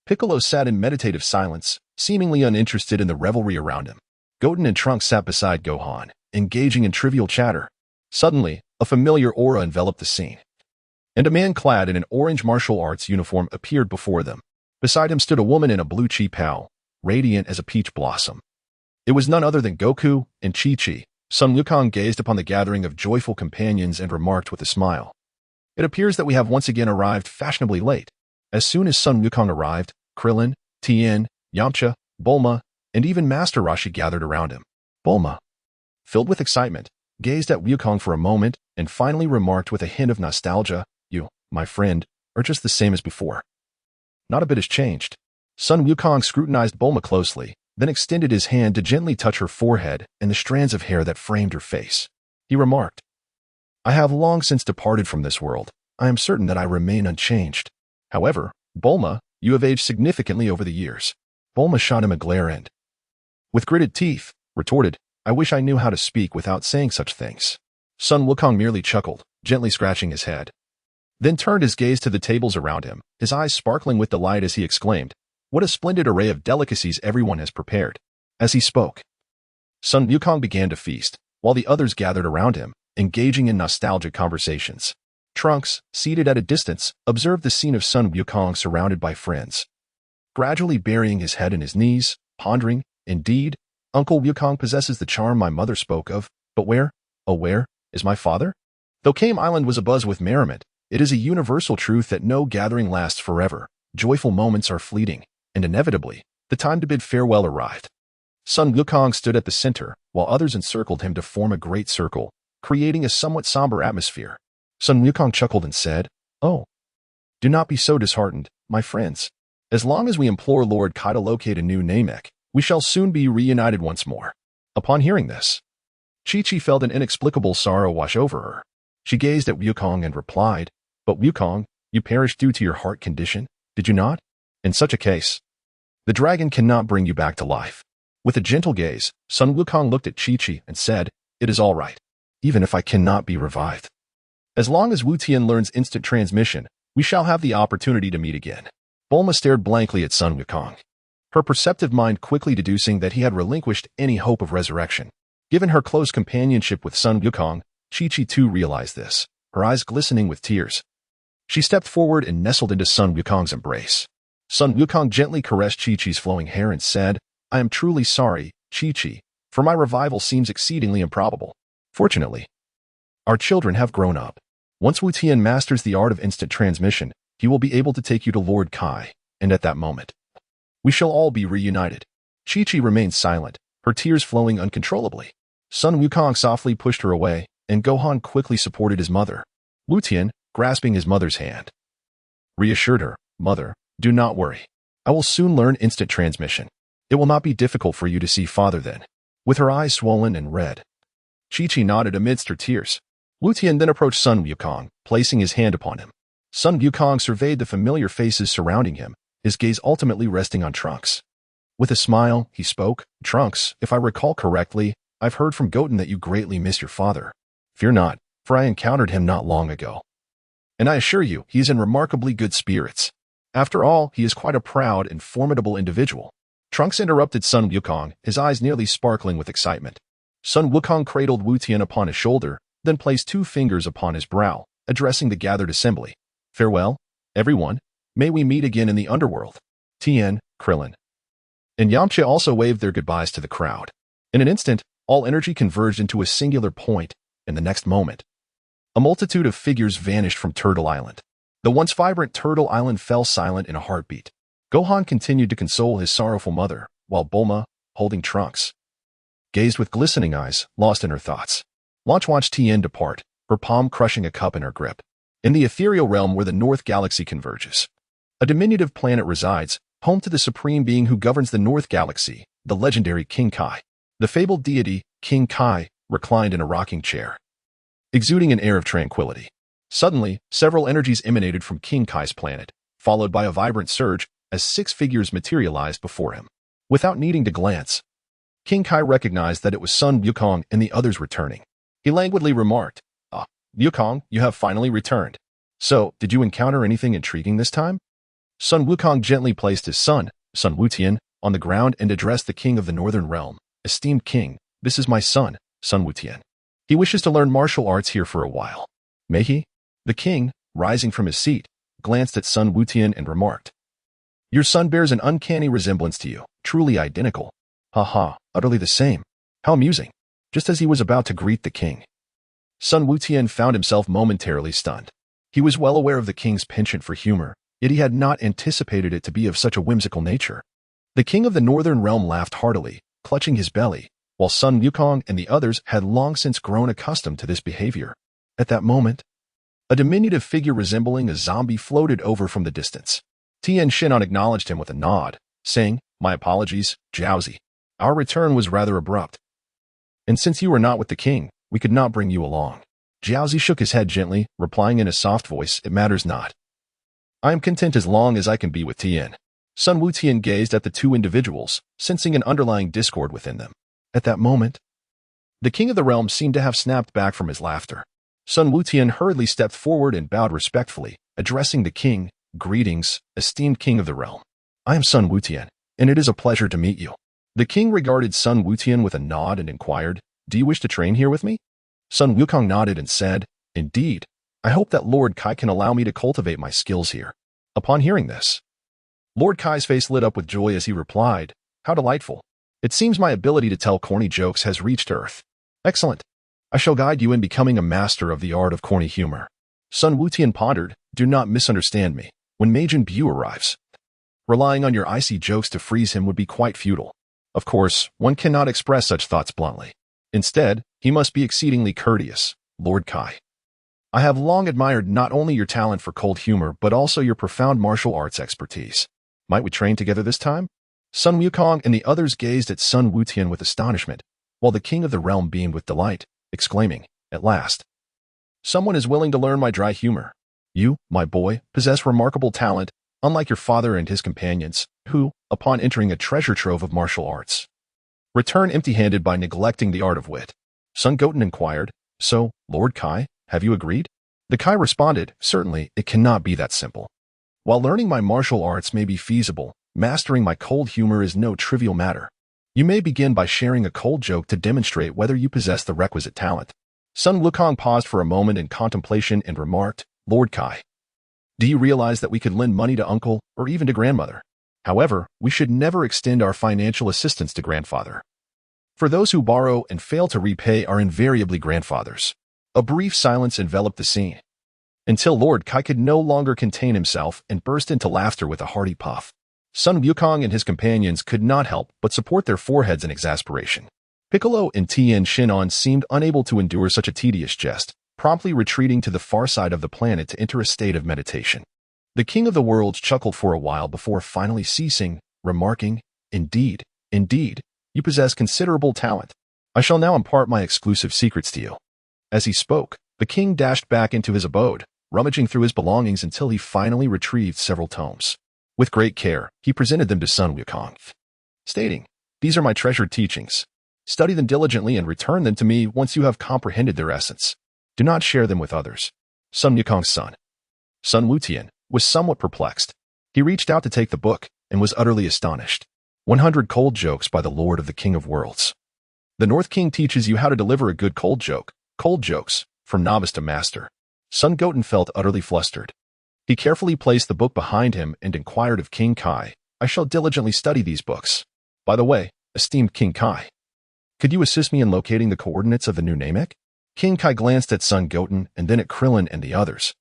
Piccolo sat in meditative silence, seemingly uninterested in the revelry around him. Goten and Trunks sat beside Gohan, engaging in trivial chatter. Suddenly, a familiar aura enveloped the scene, and a man clad in an orange martial arts uniform appeared before them. Beside him stood a woman in a blue chi-pao, radiant as a peach blossom. It was none other than Goku and Chi-Chi. Sun Wukong gazed upon the gathering of joyful companions and remarked with a smile, "It appears that we have once again arrived fashionably late." As soon as Sun Wukong arrived, Krillin, Tien, Yamcha, Bulma, and even Master Roshi gathered around him. Bulma, filled with excitement, gazed at Wukong for a moment and finally remarked with a hint of nostalgia, "You, my friend, are just the same as before. Not a bit has changed." Sun Wukong scrutinized Bulma closely, then extended his hand to gently touch her forehead and the strands of hair that framed her face. He remarked, "I have long since departed from this world. I am certain that I remain unchanged. However, Bulma, you have aged significantly over the years." Bulma shot him a glare and, with gritted teeth, retorted, "I wish I knew how to speak without saying such things." Sun Wukong merely chuckled, gently scratching his head, then turned his gaze to the tables around him, his eyes sparkling with delight as he exclaimed, "What a splendid array of delicacies everyone has prepared." As he spoke, Sun Wukong began to feast, while the others gathered around him, engaging in nostalgic conversations. Trunks, seated at a distance, observed the scene of Sun Wukong surrounded by friends, gradually burying his head in his knees, pondering, "Indeed, Uncle Wukong possesses the charm my mother spoke of, but where, oh where, is my father?" Though Kame Island was abuzz with merriment, it is a universal truth that no gathering lasts forever. Joyful moments are fleeting, and inevitably, the time to bid farewell arrived. Sun Wukong stood at the center, while others encircled him to form a great circle, creating a somewhat somber atmosphere. Sun Wukong chuckled and said, "Oh, do not be so disheartened, my friends. As long as we implore Lord Kai to locate a new Namek, we shall soon be reunited once more." Upon hearing this, Chi-Chi felt an inexplicable sorrow wash over her. She gazed at Wukong and replied, "But Wukong, you perished due to your heart condition, did you not? In such a case, the dragon cannot bring you back to life." With a gentle gaze, Sun Wukong looked at Chi-Chi and said, "It is all right, even if I cannot be revived. As long as Wu Tian learns instant transmission, we shall have the opportunity to meet again." Bulma stared blankly at Sun Wukong, her perceptive mind quickly deducing that he had relinquished any hope of resurrection. Given her close companionship with Sun Wukong, Chi-Chi too realized this, her eyes glistening with tears. She stepped forward and nestled into Sun Wukong's embrace. Sun Wukong gently caressed Chi-Chi's flowing hair and said, "I am truly sorry, Chi-Chi, for my revival seems exceedingly improbable. Fortunately, our children have grown up. Once Wu Tian masters the art of instant transmission, he will be able to take you to Lord Kai, and at that moment, we shall all be reunited." Chi-Chi remained silent, her tears flowing uncontrollably. Sun Wukong softly pushed her away, and Gohan quickly supported his mother. Wu Tian, grasping his mother's hand, reassured her, "Mother, do not worry. I will soon learn instant transmission. It will not be difficult for you to see father then." With her eyes swollen and red, Chi-Chi nodded amidst her tears. Wu Tian then approached Sun Wukong, placing his hand upon him. Sun Wukong surveyed the familiar faces surrounding him, his gaze ultimately resting on Trunks. With a smile, he spoke, "Trunks, if I recall correctly, I've heard from Goten that you greatly miss your father. Fear not, for I encountered him not long ago. And I assure you, he is in remarkably good spirits. After all, he is quite a proud and formidable individual." Trunks interrupted Sun Wukong, his eyes nearly sparkling with excitement. Sun Wukong cradled Wu Tian upon his shoulder, then placed 2 fingers upon his brow, addressing the gathered assembly. "Farewell, everyone. May we meet again in the underworld." Tien, Krillin, and Yamcha also waved their goodbyes to the crowd. In an instant, all energy converged into a singular point, and the next moment, a multitude of figures vanished from Turtle Island. The once vibrant Turtle Island fell silent in a heartbeat. Gohan continued to console his sorrowful mother, while Bulma, holding Trunks, gazed with glistening eyes, lost in her thoughts. Launch watched Tien depart, her palm crushing a cup in her grip. In the ethereal realm where the North Galaxy converges, a diminutive planet resides, home to the supreme being who governs the North Galaxy, the legendary King Kai. The fabled deity, King Kai, reclined in a rocking chair, exuding an air of tranquility. Suddenly, several energies emanated from King Kai's planet, followed by a vibrant surge as 6 figures materialized before him. Without needing to glance, King Kai recognized that it was Sun Wukong and the others returning. He languidly remarked, "Ah, Wukong, you have finally returned. So, did you encounter anything intriguing this time?" Sun Wukong gently placed his son, Sun Wutian, on the ground and addressed the king of the Northern Realm. "Esteemed king, this is my son, Sun Wutian. He wishes to learn martial arts here for a while. May he?" The king, rising from his seat, glanced at Sun Wutian and remarked, "Your son bears an uncanny resemblance to you, truly identical. Ha, utterly the same. How amusing." Just as he was about to greet the king, Sun Wutian found himself momentarily stunned. He was well aware of the king's penchant for humor, yet he had not anticipated it to be of such a whimsical nature. The king of the Northern Realm laughed heartily, clutching his belly, while Sun Wukong and the others had long since grown accustomed to this behavior. At that moment, a diminutive figure resembling a zombie floated over from the distance. Tien Shinhan acknowledged him with a nod, saying, "My apologies, Baozi. Our return was rather abrupt. And since you were not with the king, we could not bring you along." Baozi shook his head gently, replying in a soft voice, "It matters not. I am content as long as I can be with Tien." Sun Wutian gazed at the 2 individuals, sensing an underlying discord within them. At that moment, the king of the realm seemed to have snapped back from his laughter. Sun Wutian hurriedly stepped forward and bowed respectfully, addressing the king, "Greetings, esteemed king of the realm. I am Sun Wutian, and it is a pleasure to meet you." The king regarded Sun Wutian with a nod and inquired, "Do you wish to train here with me?" Sun Wukong nodded and said, "Indeed. I hope that Lord Kai can allow me to cultivate my skills here." Upon hearing this, Lord Kai's face lit up with joy as he replied, "How delightful. It seems my ability to tell corny jokes has reached Earth. Excellent. I shall guide you in becoming a master of the art of corny humor." Sun Wutian pondered, "Do not misunderstand me. When Majin Buu arrives, relying on your icy jokes to freeze him would be quite futile. Of course, one cannot express such thoughts bluntly. Instead, he must be exceedingly courteous, Lord Kai. I have long admired not only your talent for cold humor but also your profound martial arts expertise. Might we train together this time?" Sun Wukong and the others gazed at Sun Wutian with astonishment, while the king of the realm beamed with delight, exclaiming, "At last, someone is willing to learn my dry humor. You, my boy, possess remarkable talent, unlike your father and his companions, who, upon entering a treasure trove of martial arts, return empty-handed by neglecting the art of wit." Sun Goten inquired, "So, Lord Kai, have you agreed?" The Kai responded, "Certainly, it cannot be that simple. While learning my martial arts may be feasible, mastering my cold humor is no trivial matter. You may begin by sharing a cold joke to demonstrate whether you possess the requisite talent." Sun Wukong paused for a moment in contemplation and remarked, "Lord Kai, do you realize that we could lend money to uncle or even to grandmother? However, we should never extend our financial assistance to grandfather. For those who borrow and fail to repay are invariably grandfathers." A brief silence enveloped the scene, until Lord Kai could no longer contain himself and burst into laughter with a hearty puff. Sun Wukong and his companions could not help but support their foreheads in exasperation. Piccolo and Tien Shin'an seemed unable to endure such a tedious jest, promptly retreating to the far side of the planet to enter a state of meditation. The king of the worlds chuckled for a while before finally ceasing, remarking, Indeed, you possess considerable talent. I shall now impart my exclusive secrets to you." As he spoke, the king dashed back into his abode, rummaging through his belongings until he finally retrieved several tomes. With great care, he presented them to Sun Wukong, stating, "These are my treasured teachings. Study them diligently and return them to me once you have comprehended their essence. Do not share them with others." Sun Wukong's son, Sun Wutian, was somewhat perplexed. He reached out to take the book and was utterly astonished. 100 Cold Jokes by the Lord of the King of Worlds. The North King teaches you how to deliver a good cold joke. Cold jokes, from novice to master. Son Goten felt utterly flustered. He carefully placed the book behind him and inquired of King Kai, "I shall diligently study these books. By the way, esteemed King Kai, could you assist me in locating the coordinates of the new Namek?" King Kai glanced at Son Goten and then at Krillin and the others,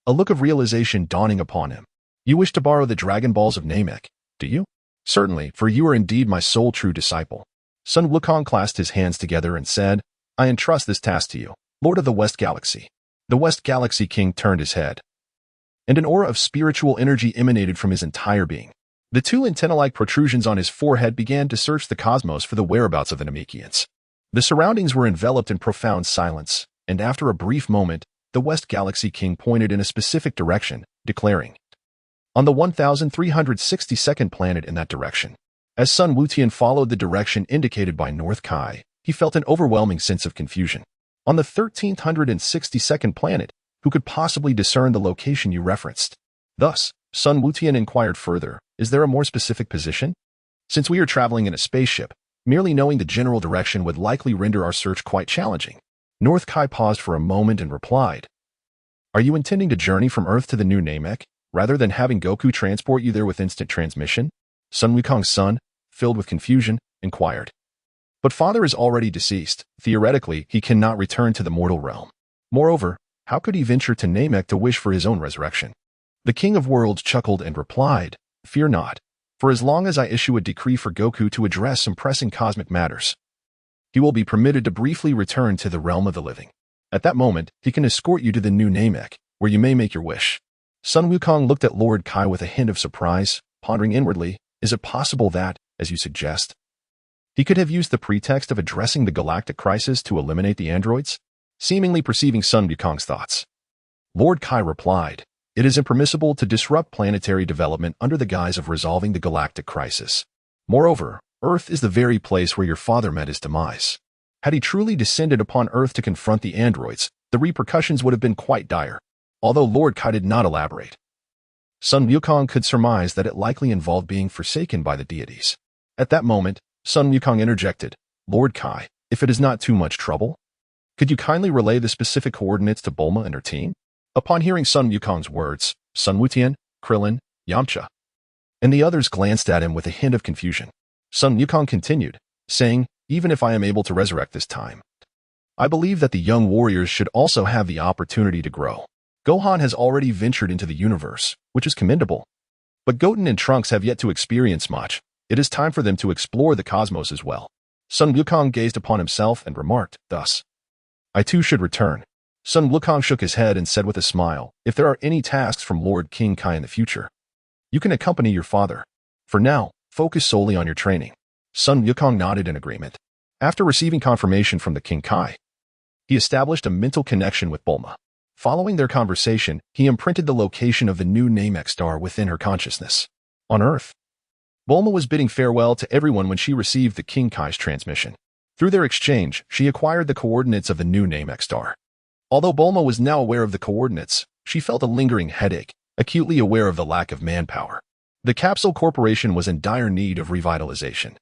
a look of realization dawning upon him. "You wish to borrow the Dragon Balls of Namek, do you?" "Certainly, for you are indeed my sole true disciple." Sun Wukong clasped his hands together and said, "I entrust this task to you, Lord of the West Galaxy." The West Galaxy King turned his head, and an aura of spiritual energy emanated from his entire being. The two antenna-like protrusions on his forehead began to search the cosmos for the whereabouts of the Namekians. The surroundings were enveloped in profound silence, and after a brief moment, the West Galaxy King pointed in a specific direction, declaring, "On the 1362nd planet in that direction." As Sun Wutian followed the direction indicated by North Kai, he felt an overwhelming sense of confusion. "On the 1362nd planet, who could possibly discern the location you referenced?" Thus, Sun Wutian inquired further, "Is there a more specific position? Since we are traveling in a spaceship, merely knowing the general direction would likely render our search quite challenging." North Kai paused for a moment and replied, "Are you intending to journey from Earth to the new Namek, rather than having Goku transport you there with instant transmission?" Sun Wukong's son, filled with confusion, inquired. "But father is already deceased. Theoretically, he cannot return to the mortal realm. Moreover, how could he venture to Namek to wish for his own resurrection?" The King of Worlds chuckled and replied, "Fear not, for as long as I issue a decree for Goku to address some pressing cosmic matters, he will be permitted to briefly return to the realm of the living. At that moment, he can escort you to the new Namek, where you may make your wish." Sun Wukong looked at Lord Kai with a hint of surprise, pondering inwardly, "Is it possible that, as you suggest, he could have used the pretext of addressing the galactic crisis to eliminate the androids?" Seemingly perceiving Sun Wukong's thoughts, Lord Kai replied, "It is impermissible to disrupt planetary development under the guise of resolving the galactic crisis. Moreover, Earth is the very place where your father met his demise. Had he truly descended upon Earth to confront the androids, the repercussions would have been quite dire." Although Lord Kai did not elaborate, Sun Wukong could surmise that it likely involved being forsaken by the deities. At that moment, Sun Wukong interjected, "Lord Kai, if it is not too much trouble, could you kindly relay the specific coordinates to Bulma and her team?" Upon hearing Sun Wukong's words, Sun Wutian, Krillin, Yamcha, and the others glanced at him with a hint of confusion. Sun Wukong continued, saying, "Even if I am able to resurrect this time, I believe that the young warriors should also have the opportunity to grow. Gohan has already ventured into the universe, which is commendable. But Goten and Trunks have yet to experience much. It is time for them to explore the cosmos as well." Sun Wukong gazed upon himself and remarked, "Thus, I too should return." Sun Wukong shook his head and said with a smile, "If there are any tasks from Lord King Kai in the future, you can accompany your father. For now, focus solely on your training." Sun Wukong nodded in agreement. After receiving confirmation from the King Kai, he established a mental connection with Bulma. Following their conversation, he imprinted the location of the new Namek star within her consciousness. On Earth, Bulma was bidding farewell to everyone when she received the King Kai's transmission. Through their exchange, she acquired the coordinates of the new Namek star. Although Bulma was now aware of the coordinates, she felt a lingering headache, acutely aware of the lack of manpower. The Capsule Corporation was in dire need of revitalization,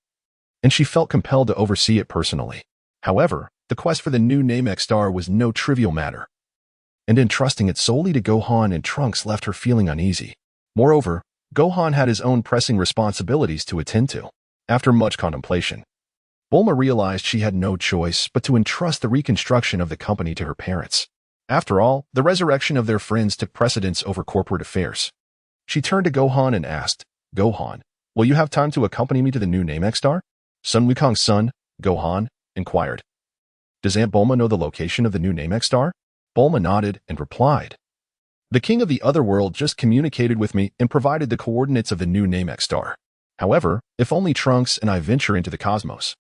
and she felt compelled to oversee it personally. However, the quest for the new Namek star was no trivial matter, and entrusting it solely to Gohan and Trunks left her feeling uneasy. Moreover, Gohan had his own pressing responsibilities to attend to. After much contemplation, Bulma realized she had no choice but to entrust the reconstruction of the company to her parents. After all, the resurrection of their friends took precedence over corporate affairs. She turned to Gohan and asked, "Gohan, will you have time to accompany me to the new Namek star?" Sun Wukong's son, Gohan, inquired. Does Aunt Bulma know the location of the new Namek star? Bulma nodded and replied. The king of the other world just communicated with me and provided the coordinates of the new Namek star. However, if only Trunks and I venture into the cosmos,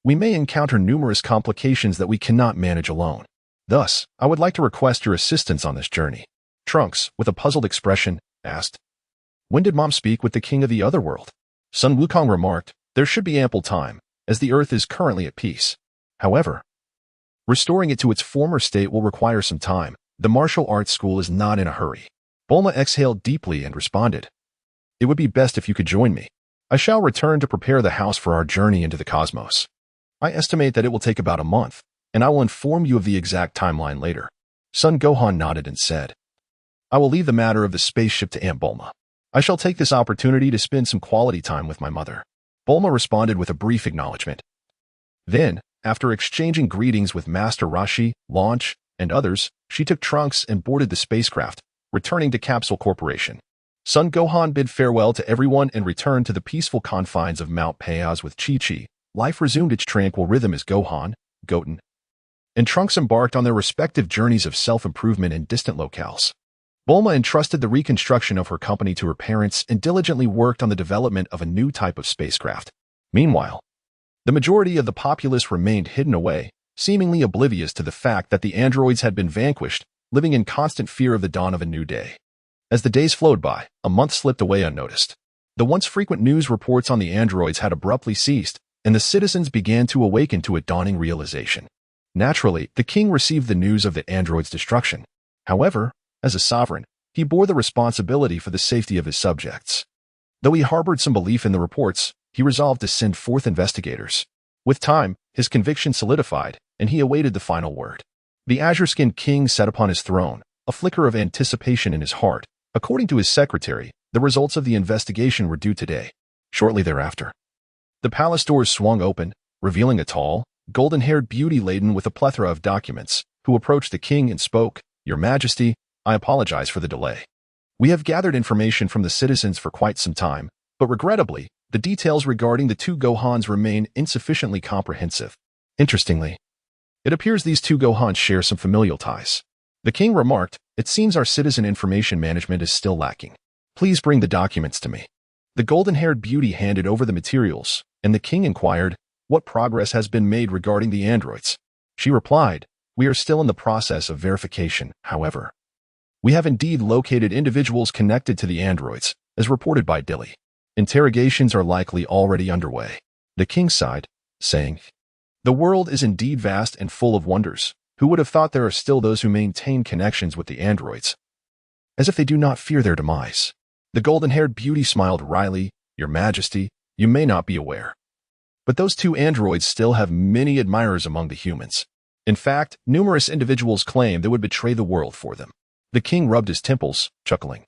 we may encounter numerous complications that we cannot manage alone. Thus, I would like to request your assistance on this journey. Trunks, with a puzzled expression, asked. When did Mom speak with the king of the other world? Sun Wukong remarked, there should be ample time, as the Earth is currently at peace. However, restoring it to its former state will require some time. The martial arts school is not in a hurry. Bulma exhaled deeply and responded. It would be best if you could join me. I shall return to prepare the house for our journey into the cosmos. I estimate that it will take about a month, and I will inform you of the exact timeline later. Sun Gohan nodded and said, I will leave the matter of the spaceship to Aunt Bulma. I shall take this opportunity to spend some quality time with my mother. Bulma responded with a brief acknowledgement. Then, after exchanging greetings with Master Roshi, Launch, and others, she took Trunks and boarded the spacecraft, returning to Capsule Corporation. Sun Gohan bid farewell to everyone and returned to the peaceful confines of Mount Payaz with Chi-Chi. Life resumed its tranquil rhythm as Gohan, Goten, and Trunks embarked on their respective journeys of self-improvement in distant locales. Bulma entrusted the reconstruction of her company to her parents and diligently worked on the development of a new type of spacecraft. Meanwhile, the majority of the populace remained hidden away, seemingly oblivious to the fact that the androids had been vanquished, living in constant fear of the dawn of a new day. As the days flowed by, a month slipped away unnoticed. The once frequent news reports on the androids had abruptly ceased, and the citizens began to awaken to a dawning realization. Naturally, the king received the news of the androids' destruction. However, as a sovereign, he bore the responsibility for the safety of his subjects. Though he harbored some belief in the reports, he resolved to send forth investigators. With time, his conviction solidified, and he awaited the final word. The azure-skinned king sat upon his throne, a flicker of anticipation in his heart. According to his secretary, the results of the investigation were due today. Shortly thereafter, the palace doors swung open, revealing a tall, golden-haired beauty laden with a plethora of documents, who approached the king and spoke, Your Majesty, I apologize for the delay. We have gathered information from the citizens for quite some time, but regrettably, the details regarding the two Gohans remain insufficiently comprehensive. Interestingly, it appears these two Gohans share some familial ties. The king remarked, It seems our citizen information management is still lacking. Please bring the documents to me. The golden-haired beauty handed over the materials, and the king inquired, What progress has been made regarding the androids? She replied, We are still in the process of verification, however. We have indeed located individuals connected to the androids, as reported by Dilly. Interrogations are likely already underway. The king sighed, saying, The world is indeed vast and full of wonders. Who would have thought there are still those who maintain connections with the androids, as if they do not fear their demise? The golden-haired beauty smiled wryly, Your Majesty, you may not be aware, but those two androids still have many admirers among the humans. In fact, numerous individuals claim they would betray the world for them. The king rubbed his temples, chuckling.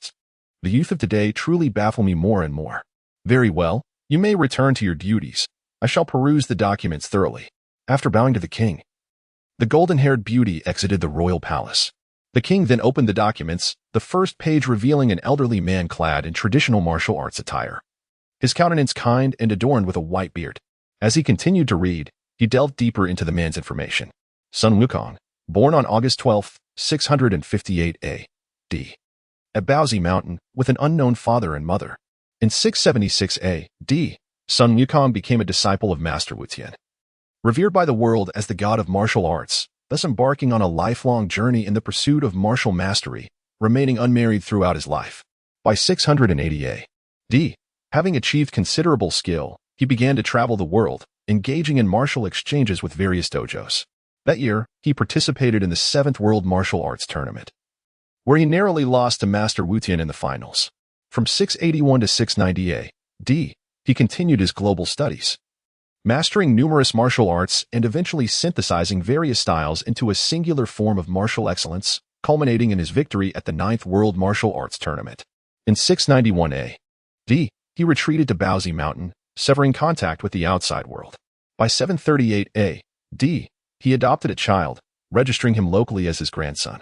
The youth of today truly baffle me more and more. Very well, you may return to your duties. I shall peruse the documents thoroughly. After bowing to the king, the golden-haired beauty exited the royal palace. The king then opened the documents, the first page revealing an elderly man clad in traditional martial arts attire. His countenance kind and adorned with a white beard. As he continued to read, he delved deeper into the man's information. Sun Wukong, born on August 12, 658 A.D. at Baozi Mountain with an unknown father and mother. In 676 A.D., Sun Wukong became a disciple of Master Wutian, revered by the world as the god of martial arts, thus embarking on a lifelong journey in the pursuit of martial mastery, remaining unmarried throughout his life. By 680 A.D., having achieved considerable skill, he began to travel the world, engaging in martial exchanges with various dojos. That year, he participated in the 7th World Martial Arts Tournament, where he narrowly lost to Master Wutian in the finals. From 681 to 690 A.D., he continued his global studies, mastering numerous martial arts and eventually synthesizing various styles into a singular form of martial excellence, culminating in his victory at the 9th World Martial Arts Tournament. In 691 A.D., he retreated to Baozi Mountain, severing contact with the outside world. By 738 A.D., he adopted a child, registering him locally as his grandson,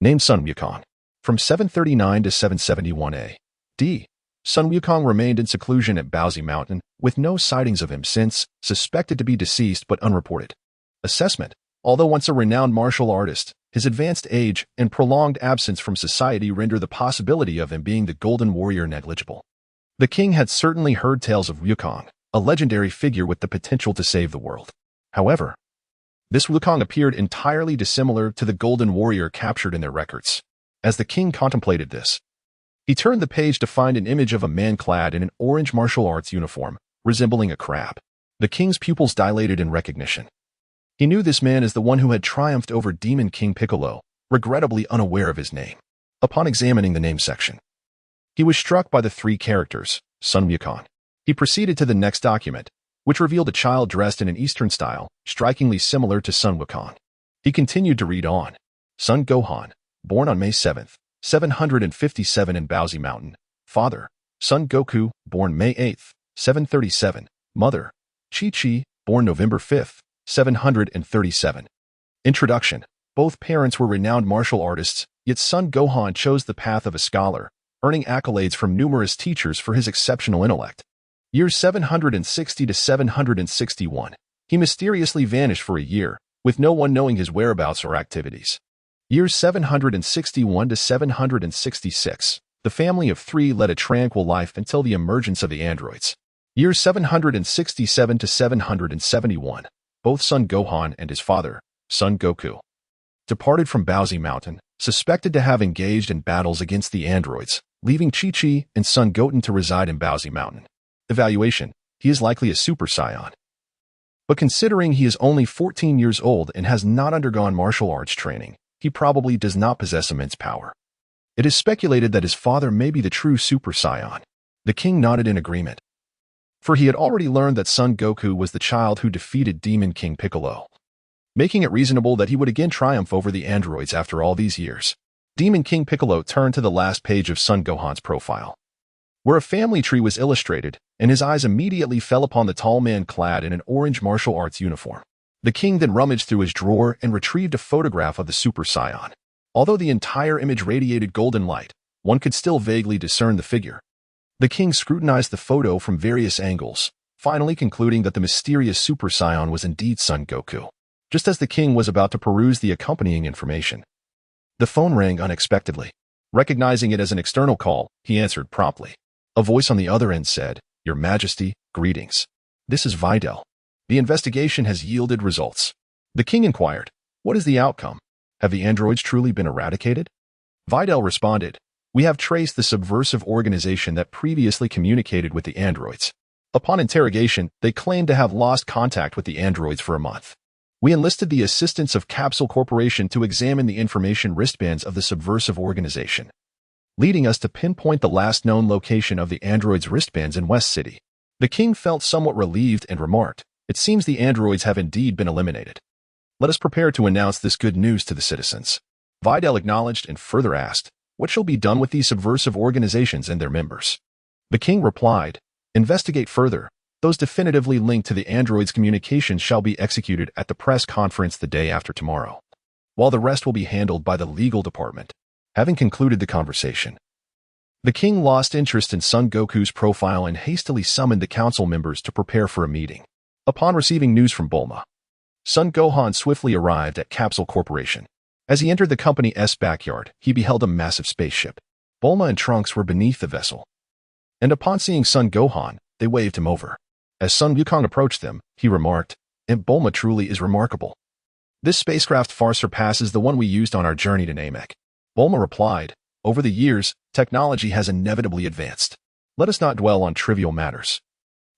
named Sun Wukong. From 739 to 771 A.D., Sun Wukong remained in seclusion at Baozi Mountain, with no sightings of him since, suspected to be deceased but unreported. Assessment: although once a renowned martial artist, his advanced age and prolonged absence from society render the possibility of him being the Golden Warrior negligible. The king had certainly heard tales of Wukong, a legendary figure with the potential to save the world. However, this Wukong appeared entirely dissimilar to the Golden Warrior captured in their records. As the king contemplated this, he turned the page to find an image of a man clad in an orange martial arts uniform, resembling a crab. The king's pupils dilated in recognition. He knew this man as the one who had triumphed over Demon King Piccolo, regrettably unaware of his name. Upon examining the name section, he was struck by the three characters, Sun Wukong. He proceeded to the next document, which revealed a child dressed in an Eastern style, strikingly similar to Sun Wukong. He continued to read on. Sun Gohan, born on May 7, 757 in Baozi Mountain. Father, Sun Goku, born May 8, 737. Mother, Chi-Chi, born November 5, 737. Introduction: both parents were renowned martial artists, yet Sun Gohan chose the path of a scholar, earning accolades from numerous teachers for his exceptional intellect. Years 760 to 761. He mysteriously vanished for a year, with no one knowing his whereabouts or activities. Years 761 to 766. The family of three led a tranquil life until the emergence of the androids. Years 767 to 771. Both Sun Gohan and his father, Sun Goku, departed from Baozi Mountain, suspected to have engaged in battles against the androids, leaving Chi-Chi and Son Goten to reside in Baozi Mountain. Evaluation: he is likely a Super Saiyan. But considering he is only 14 years old and has not undergone martial arts training, he probably does not possess immense power. It is speculated that his father may be the true Super Saiyan. The king nodded in agreement, for he had already learned that Son Goku was the child who defeated Demon King Piccolo, making it reasonable that he would again triumph over the androids after all these years. Demon King Piccolo turned to the last page of Son Gohan's profile, where a family tree was illustrated, and his eyes immediately fell upon the tall man clad in an orange martial arts uniform. The king then rummaged through his drawer and retrieved a photograph of the Super Saiyan. Although the entire image radiated golden light, one could still vaguely discern the figure. The king scrutinized the photo from various angles, finally concluding that the mysterious Super Saiyan was indeed Son Goku. Just as the king was about to peruse the accompanying information, the phone rang unexpectedly. Recognizing it as an external call, he answered promptly. A voice on the other end said, "Your Majesty, greetings. This is Videl. The investigation has yielded results." The king inquired, "What is the outcome? Have the androids truly been eradicated?" Videl responded, "We have traced the subversive organization that previously communicated with the androids. Upon interrogation, they claimed to have lost contact with the androids for a month. We enlisted the assistance of Capsule Corporation to examine the information wristbands of the subversive organization, leading us to pinpoint the last known location of the androids' wristbands in West City." The king felt somewhat relieved and remarked, "It seems the androids have indeed been eliminated. Let us prepare to announce this good news to the citizens." Videl acknowledged and further asked, "What shall be done with these subversive organizations and their members?" The king replied, "Investigate further. Those definitively linked to the androids' communications shall be executed at the press conference the day after tomorrow, while the rest will be handled by the legal department." Having concluded the conversation, the king lost interest in Son Goku's profile and hastily summoned the council members to prepare for a meeting. Upon receiving news from Bulma, Son Gohan swiftly arrived at Capsule Corporation. As he entered the company's backyard, he beheld a massive spaceship. Bulma and Trunks were beneath the vessel, and upon seeing Son Gohan, they waved him over. As Sun Wukong approached them, he remarked, "Aunt Bulma truly is remarkable. This spacecraft far surpasses the one we used on our journey to Namek." Bulma replied, "Over the years, technology has inevitably advanced. Let us not dwell on trivial matters.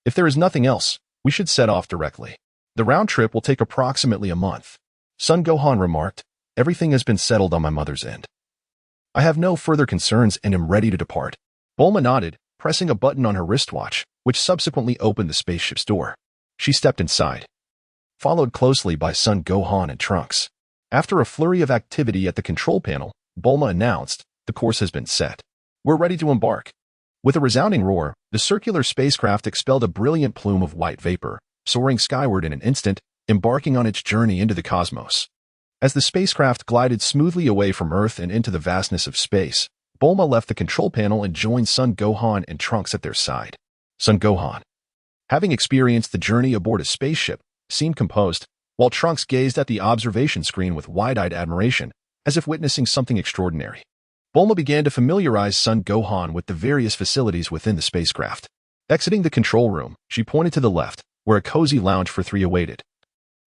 If there is nothing else, we should set off directly. The round trip will take approximately a month." Son Gohan remarked, "Everything has been settled on my mother's end. I have no further concerns and am ready to depart." Bulma nodded, pressing a button on her wristwatch, which subsequently opened the spaceship's door. She stepped inside, followed closely by Son Gohan and Trunks. After a flurry of activity at the control panel, Bulma announced, "The course has been set. We're ready to embark." With a resounding roar, the circular spacecraft expelled a brilliant plume of white vapor, soaring skyward in an instant, embarking on its journey into the cosmos. As the spacecraft glided smoothly away from Earth and into the vastness of space, Bulma left the control panel and joined Sun Gohan and Trunks at their side. Sun Gohan, having experienced the journey aboard a spaceship, seemed composed, while Trunks gazed at the observation screen with wide-eyed admiration, as if witnessing something extraordinary. Bulma began to familiarize Sun Gohan with the various facilities within the spacecraft. Exiting the control room, she pointed to the left, where a cozy lounge for three awaited.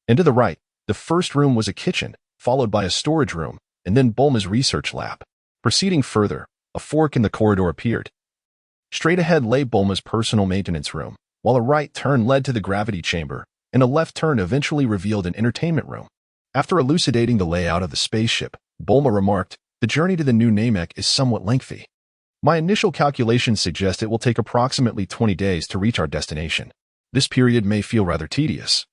And to the right, the first room was a kitchen, followed by a storage room, and then Bulma's research lab. Proceeding further, a fork in the corridor appeared. Straight ahead lay Bulma's personal maintenance room, while a right turn led to the gravity chamber, and a left turn eventually revealed an entertainment room. After elucidating the layout of the spaceship, Bulma remarked, "The journey to the new Namek is somewhat lengthy. My initial calculations suggest it will take approximately 20 days to reach our destination. This period may feel rather tedious.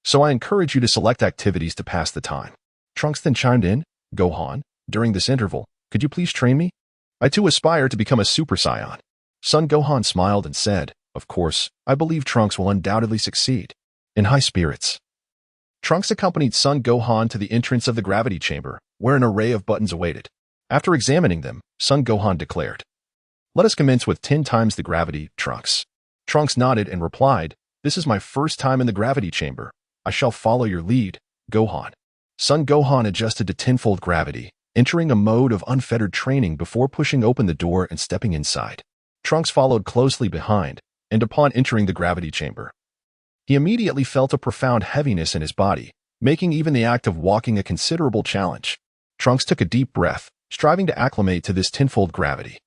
So I encourage you to select activities to pass the time." Trunks then chimed in, "Gohan, during this interval, could you please train me? I too aspire to become a Super Saiyan." Sun Gohan smiled and said, "Of course, I believe Trunks will undoubtedly succeed." In high spirits, Trunks accompanied Sun Gohan to the entrance of the gravity chamber, where an array of buttons awaited. After examining them, Sun Gohan declared, "Let us commence with 10 times the gravity, Trunks." Trunks nodded and replied, "This is my first time in the gravity chamber. I shall follow your lead, Gohan." Sun Gohan adjusted to tenfold gravity, entering a mode of unfettered training before pushing open the door and stepping inside. Trunks followed closely behind, and upon entering the gravity chamber, he immediately felt a profound heaviness in his body, making even the act of walking a considerable challenge. Trunks took a deep breath, striving to acclimate to this tenfold gravity.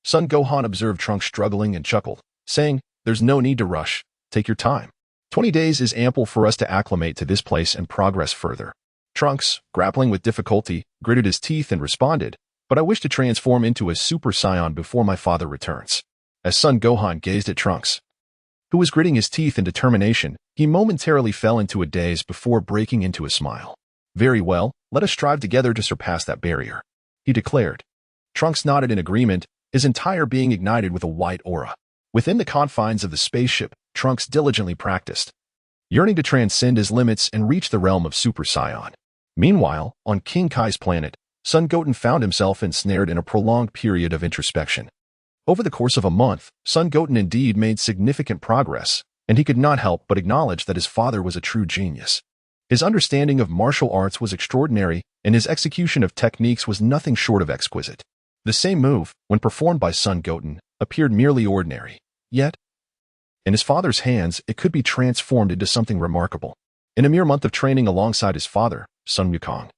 Sun Gohan observed Trunks struggling and chuckled, saying, "There's no need to rush. Take your time. 20 days is ample for us to acclimate to this place and progress further." Trunks, grappling with difficulty, gritted his teeth and responded, "But I wish to transform into a Super Saiyan before my father returns." As Sun Gohan gazed at Trunks, who was gritting his teeth in determination, he momentarily fell into a daze before breaking into a smile. "Very well, let us strive together to surpass that barrier," he declared. Trunks nodded in agreement, his entire being ignited with a white aura. Within the confines of the spaceship, Trunks diligently practiced, yearning to transcend his limits and reach the realm of Super Saiyan. Meanwhile, on King Kai's planet, Son Goten found himself ensnared in a prolonged period of introspection. Over the course of a month, Son Goten indeed made significant progress, and he could not help but acknowledge that his father was a true genius. His understanding of martial arts was extraordinary, and his execution of techniques was nothing short of exquisite. The same move, when performed by Son Goten, appeared merely ordinary. Yet, in his father's hands, it could be transformed into something remarkable. In a mere month of training alongside his father, Sun Wukong,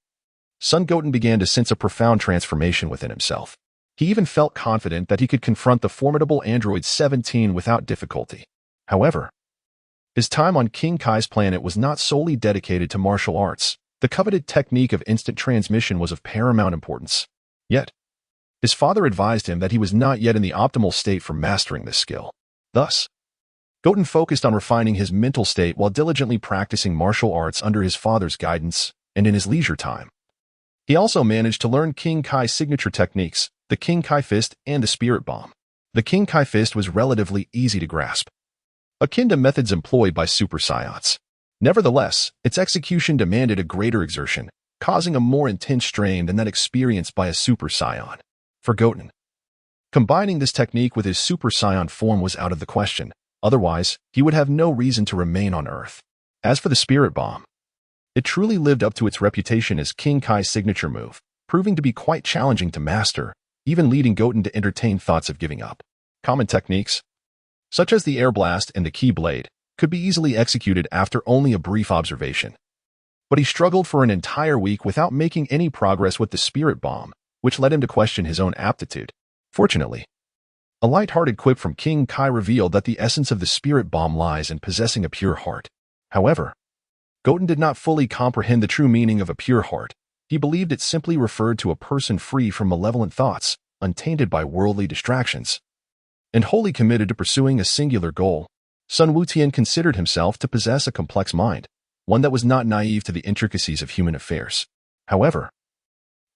Son Goten began to sense a profound transformation within himself. He even felt confident that he could confront the formidable Android 17 without difficulty. However, his time on King Kai's planet was not solely dedicated to martial arts. The coveted technique of instant transmission was of paramount importance. Yet, his father advised him that he was not yet in the optimal state for mastering this skill. Thus, Goten focused on refining his mental state while diligently practicing martial arts under his father's guidance and in his leisure time. He also managed to learn King Kai's signature techniques, the King Kai Fist and the Spirit Bomb. The King Kai Fist was relatively easy to grasp, akin to methods employed by Super Saiyans. Nevertheless, its execution demanded a greater exertion, causing a more intense strain than that experienced by a Super Saiyan. For Goten, combining this technique with his Super Saiyan form was out of the question. Otherwise, he would have no reason to remain on Earth. As for the Spirit Bomb, it truly lived up to its reputation as King Kai's signature move, proving to be quite challenging to master, even leading Goten to entertain thoughts of giving up. Common techniques, such as the Air Blast and the Key Blade, could be easily executed after only a brief observation. But he struggled for an entire week without making any progress with the Spirit Bomb, which led him to question his own aptitude. Fortunately, a light-hearted quip from King Kai revealed that the essence of the Spirit Bomb lies in possessing a pure heart. However, Goten did not fully comprehend the true meaning of a pure heart. He believed it simply referred to a person free from malevolent thoughts, untainted by worldly distractions, and wholly committed to pursuing a singular goal. Sun Wutian considered himself to possess a complex mind, one that was not naive to the intricacies of human affairs. However,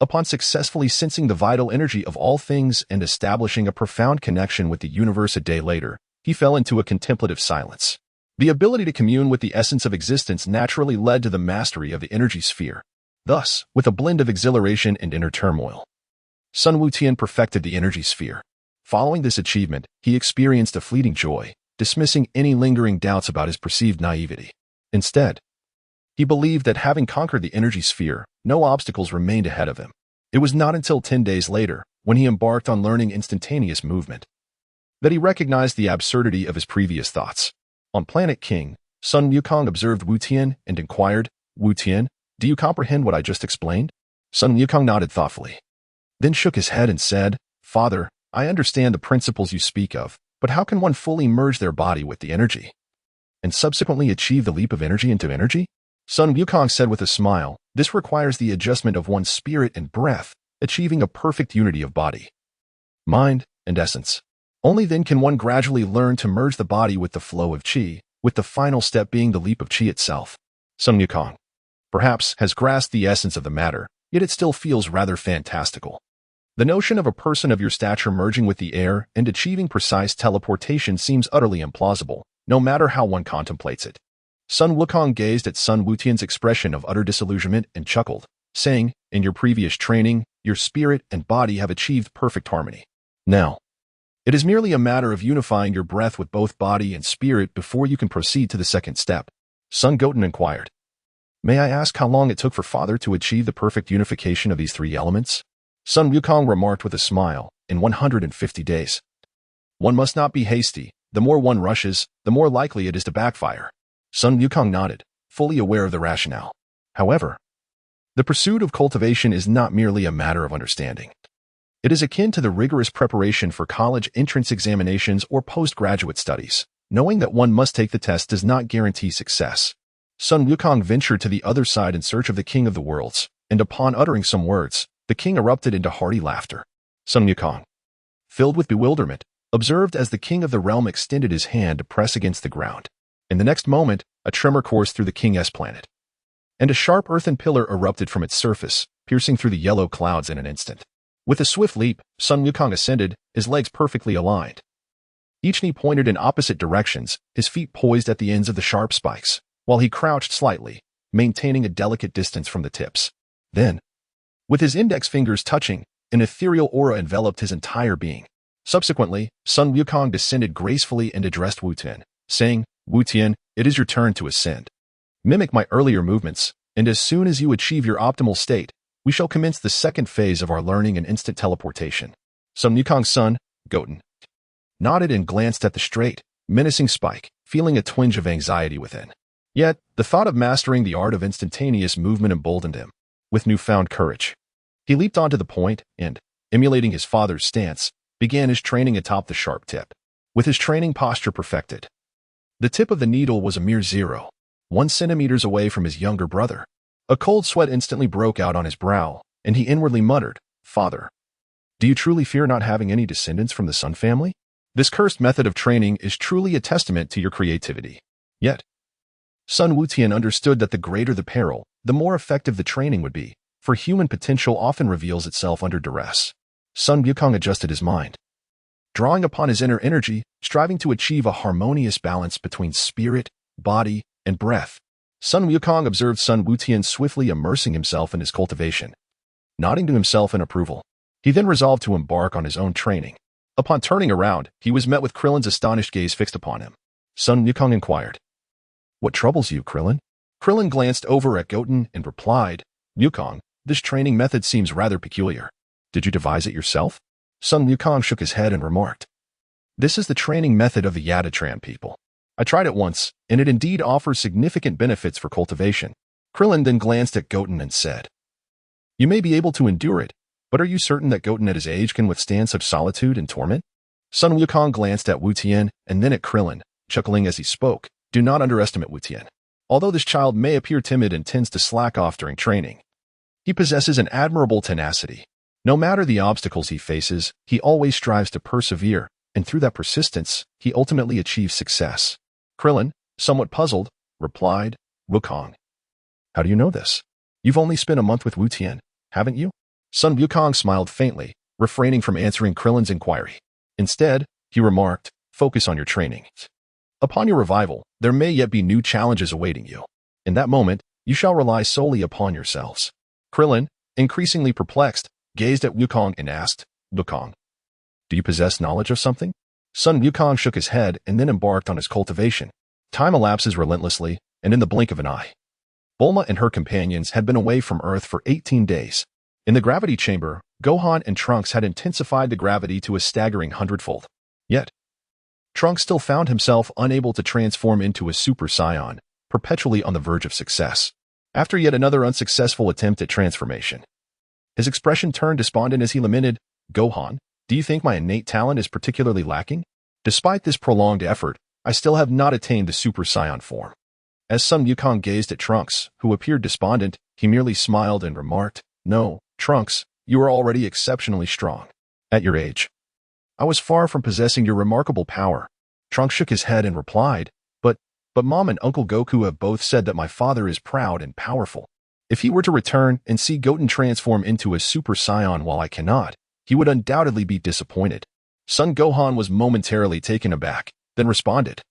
upon successfully sensing the vital energy of all things and establishing a profound connection with the universe a day later, he fell into a contemplative silence. The ability to commune with the essence of existence naturally led to the mastery of the energy sphere. Thus, with a blend of exhilaration and inner turmoil, Sun Wutian perfected the energy sphere. Following this achievement, he experienced a fleeting joy, dismissing any lingering doubts about his perceived naivety. Instead, he believed that having conquered the energy sphere, no obstacles remained ahead of him. It was not until 10 days later, when he embarked on learning instantaneous movement, that he recognized the absurdity of his previous thoughts. On Planet King, Sun Wukong observed Wutian and inquired, "Wutian, do you comprehend what I just explained?" Sun Wukong nodded thoughtfully, then shook his head and said, "Father, I understand the principles you speak of, but how can one fully merge their body with the energy, and subsequently achieve the leap of energy into energy?" Sun Wukong said with a smile, "This requires the adjustment of one's spirit and breath, achieving a perfect unity of body, mind, and essence. Only then can one gradually learn to merge the body with the flow of qi, with the final step being the leap of qi itself." Sun Wukong, perhaps, has grasped the essence of the matter, yet it still feels rather fantastical. The notion of a person of your stature merging with the air and achieving precise teleportation seems utterly implausible, no matter how one contemplates it. Sun Wukong gazed at Sun Wutian's expression of utter disillusionment and chuckled, saying, "In your previous training, your spirit and body have achieved perfect harmony. Now, it is merely a matter of unifying your breath with both body and spirit before you can proceed to the second step." Sun Goten inquired, "May I ask how long it took for Father to achieve the perfect unification of these three elements?" Sun Wukong remarked with a smile, "In 150 days. One must not be hasty. The more one rushes, the more likely it is to backfire." Sun Wukong nodded, fully aware of the rationale. However, the pursuit of cultivation is not merely a matter of understanding. It is akin to the rigorous preparation for college entrance examinations or postgraduate studies. Knowing that one must take the test does not guarantee success. Sun Wukong ventured to the other side in search of the King of the Worlds, and upon uttering some words, the king erupted into hearty laughter. Sun Wukong, filled with bewilderment, observed as the king of the realm extended his hand to press against the ground. In the next moment, a tremor coursed through the king's planet, and a sharp earthen pillar erupted from its surface, piercing through the yellow clouds in an instant. With a swift leap, Sun Wukong ascended, his legs perfectly aligned. Each knee pointed in opposite directions, his feet poised at the ends of the sharp spikes, while he crouched slightly, maintaining a delicate distance from the tips. Then, with his index fingers touching, an ethereal aura enveloped his entire being. Subsequently, Sun Wukong descended gracefully and addressed Wutian, saying, "Wutian, it is your turn to ascend. Mimic my earlier movements, and as soon as you achieve your optimal state, we shall commence the second phase of our learning in instant teleportation." Sun Wukong's son, Goten, nodded and glanced at the straight, menacing spike, feeling a twinge of anxiety within. Yet, the thought of mastering the art of instantaneous movement emboldened him. With newfound courage, he leaped onto the point and, emulating his father's stance, began his training atop the sharp tip. With his training posture perfected, the tip of the needle was a mere 0.1 centimeters away from his younger brother. A cold sweat instantly broke out on his brow, and he inwardly muttered, "Father, do you truly fear not having any descendants from the Sun family? This cursed method of training is truly a testament to your creativity." Yet, Sun Wutian understood that the greater the peril, the more effective the training would be, for human potential often reveals itself under duress. Sun Wukong adjusted his mind, drawing upon his inner energy, striving to achieve a harmonious balance between spirit, body, and breath. Sun Wukong observed Sun Wutian swiftly immersing himself in his cultivation. Nodding to himself in approval, he then resolved to embark on his own training. Upon turning around, he was met with Krillin's astonished gaze fixed upon him. Sun Wukong inquired, "What troubles you, Krillin?" Krillin glanced over at Goten and replied, "Wukong, this training method seems rather peculiar. Did you devise it yourself?" Sun Wukong shook his head and remarked, "This is the training method of the Yatatran people. I tried it once, and it indeed offers significant benefits for cultivation." Krillin then glanced at Goten and said, "You may be able to endure it, but are you certain that Goten at his age can withstand such solitude and torment?" Sun Wukong glanced at Wutian and then at Krillin, chuckling as he spoke, "Do not underestimate Wutian. Although this child may appear timid and tends to slack off during training, he possesses an admirable tenacity. No matter the obstacles he faces, he always strives to persevere, and through that persistence, he ultimately achieves success." Krillin, somewhat puzzled, replied, "Wukong, how do you know this? You've only spent a month with Wutian, haven't you?" Sun Wukong smiled faintly, refraining from answering Krillin's inquiry. Instead, he remarked, "Focus on your training. Upon your revival, there may yet be new challenges awaiting you. In that moment, you shall rely solely upon yourselves." Krillin, increasingly perplexed, gazed at Wukong and asked, "Wukong, do you possess knowledge of something?" Sun Wukong shook his head and then embarked on his cultivation. Time elapses relentlessly, and in the blink of an eye, Bulma and her companions had been away from Earth for 18 days. In the gravity chamber, Gohan and Trunks had intensified the gravity to a staggering hundredfold. Yet, Trunks still found himself unable to transform into a Super Saiyan, perpetually on the verge of success. After yet another unsuccessful attempt at transformation, his expression turned despondent as he lamented, "Gohan, do you think my innate talent is particularly lacking? Despite this prolonged effort, I still have not attained the Super Saiyan form." As Sun Wukong gazed at Trunks, who appeared despondent, he merely smiled and remarked, "No, Trunks, you are already exceptionally strong. At your age, I was far from possessing your remarkable power." Trunks shook his head and replied, But Mom and Uncle Goku have both said that my father is proud and powerful. If he were to return and see Goten transform into a Super Saiyan while I cannot, he would undoubtedly be disappointed." Son Gohan was momentarily taken aback, then responded,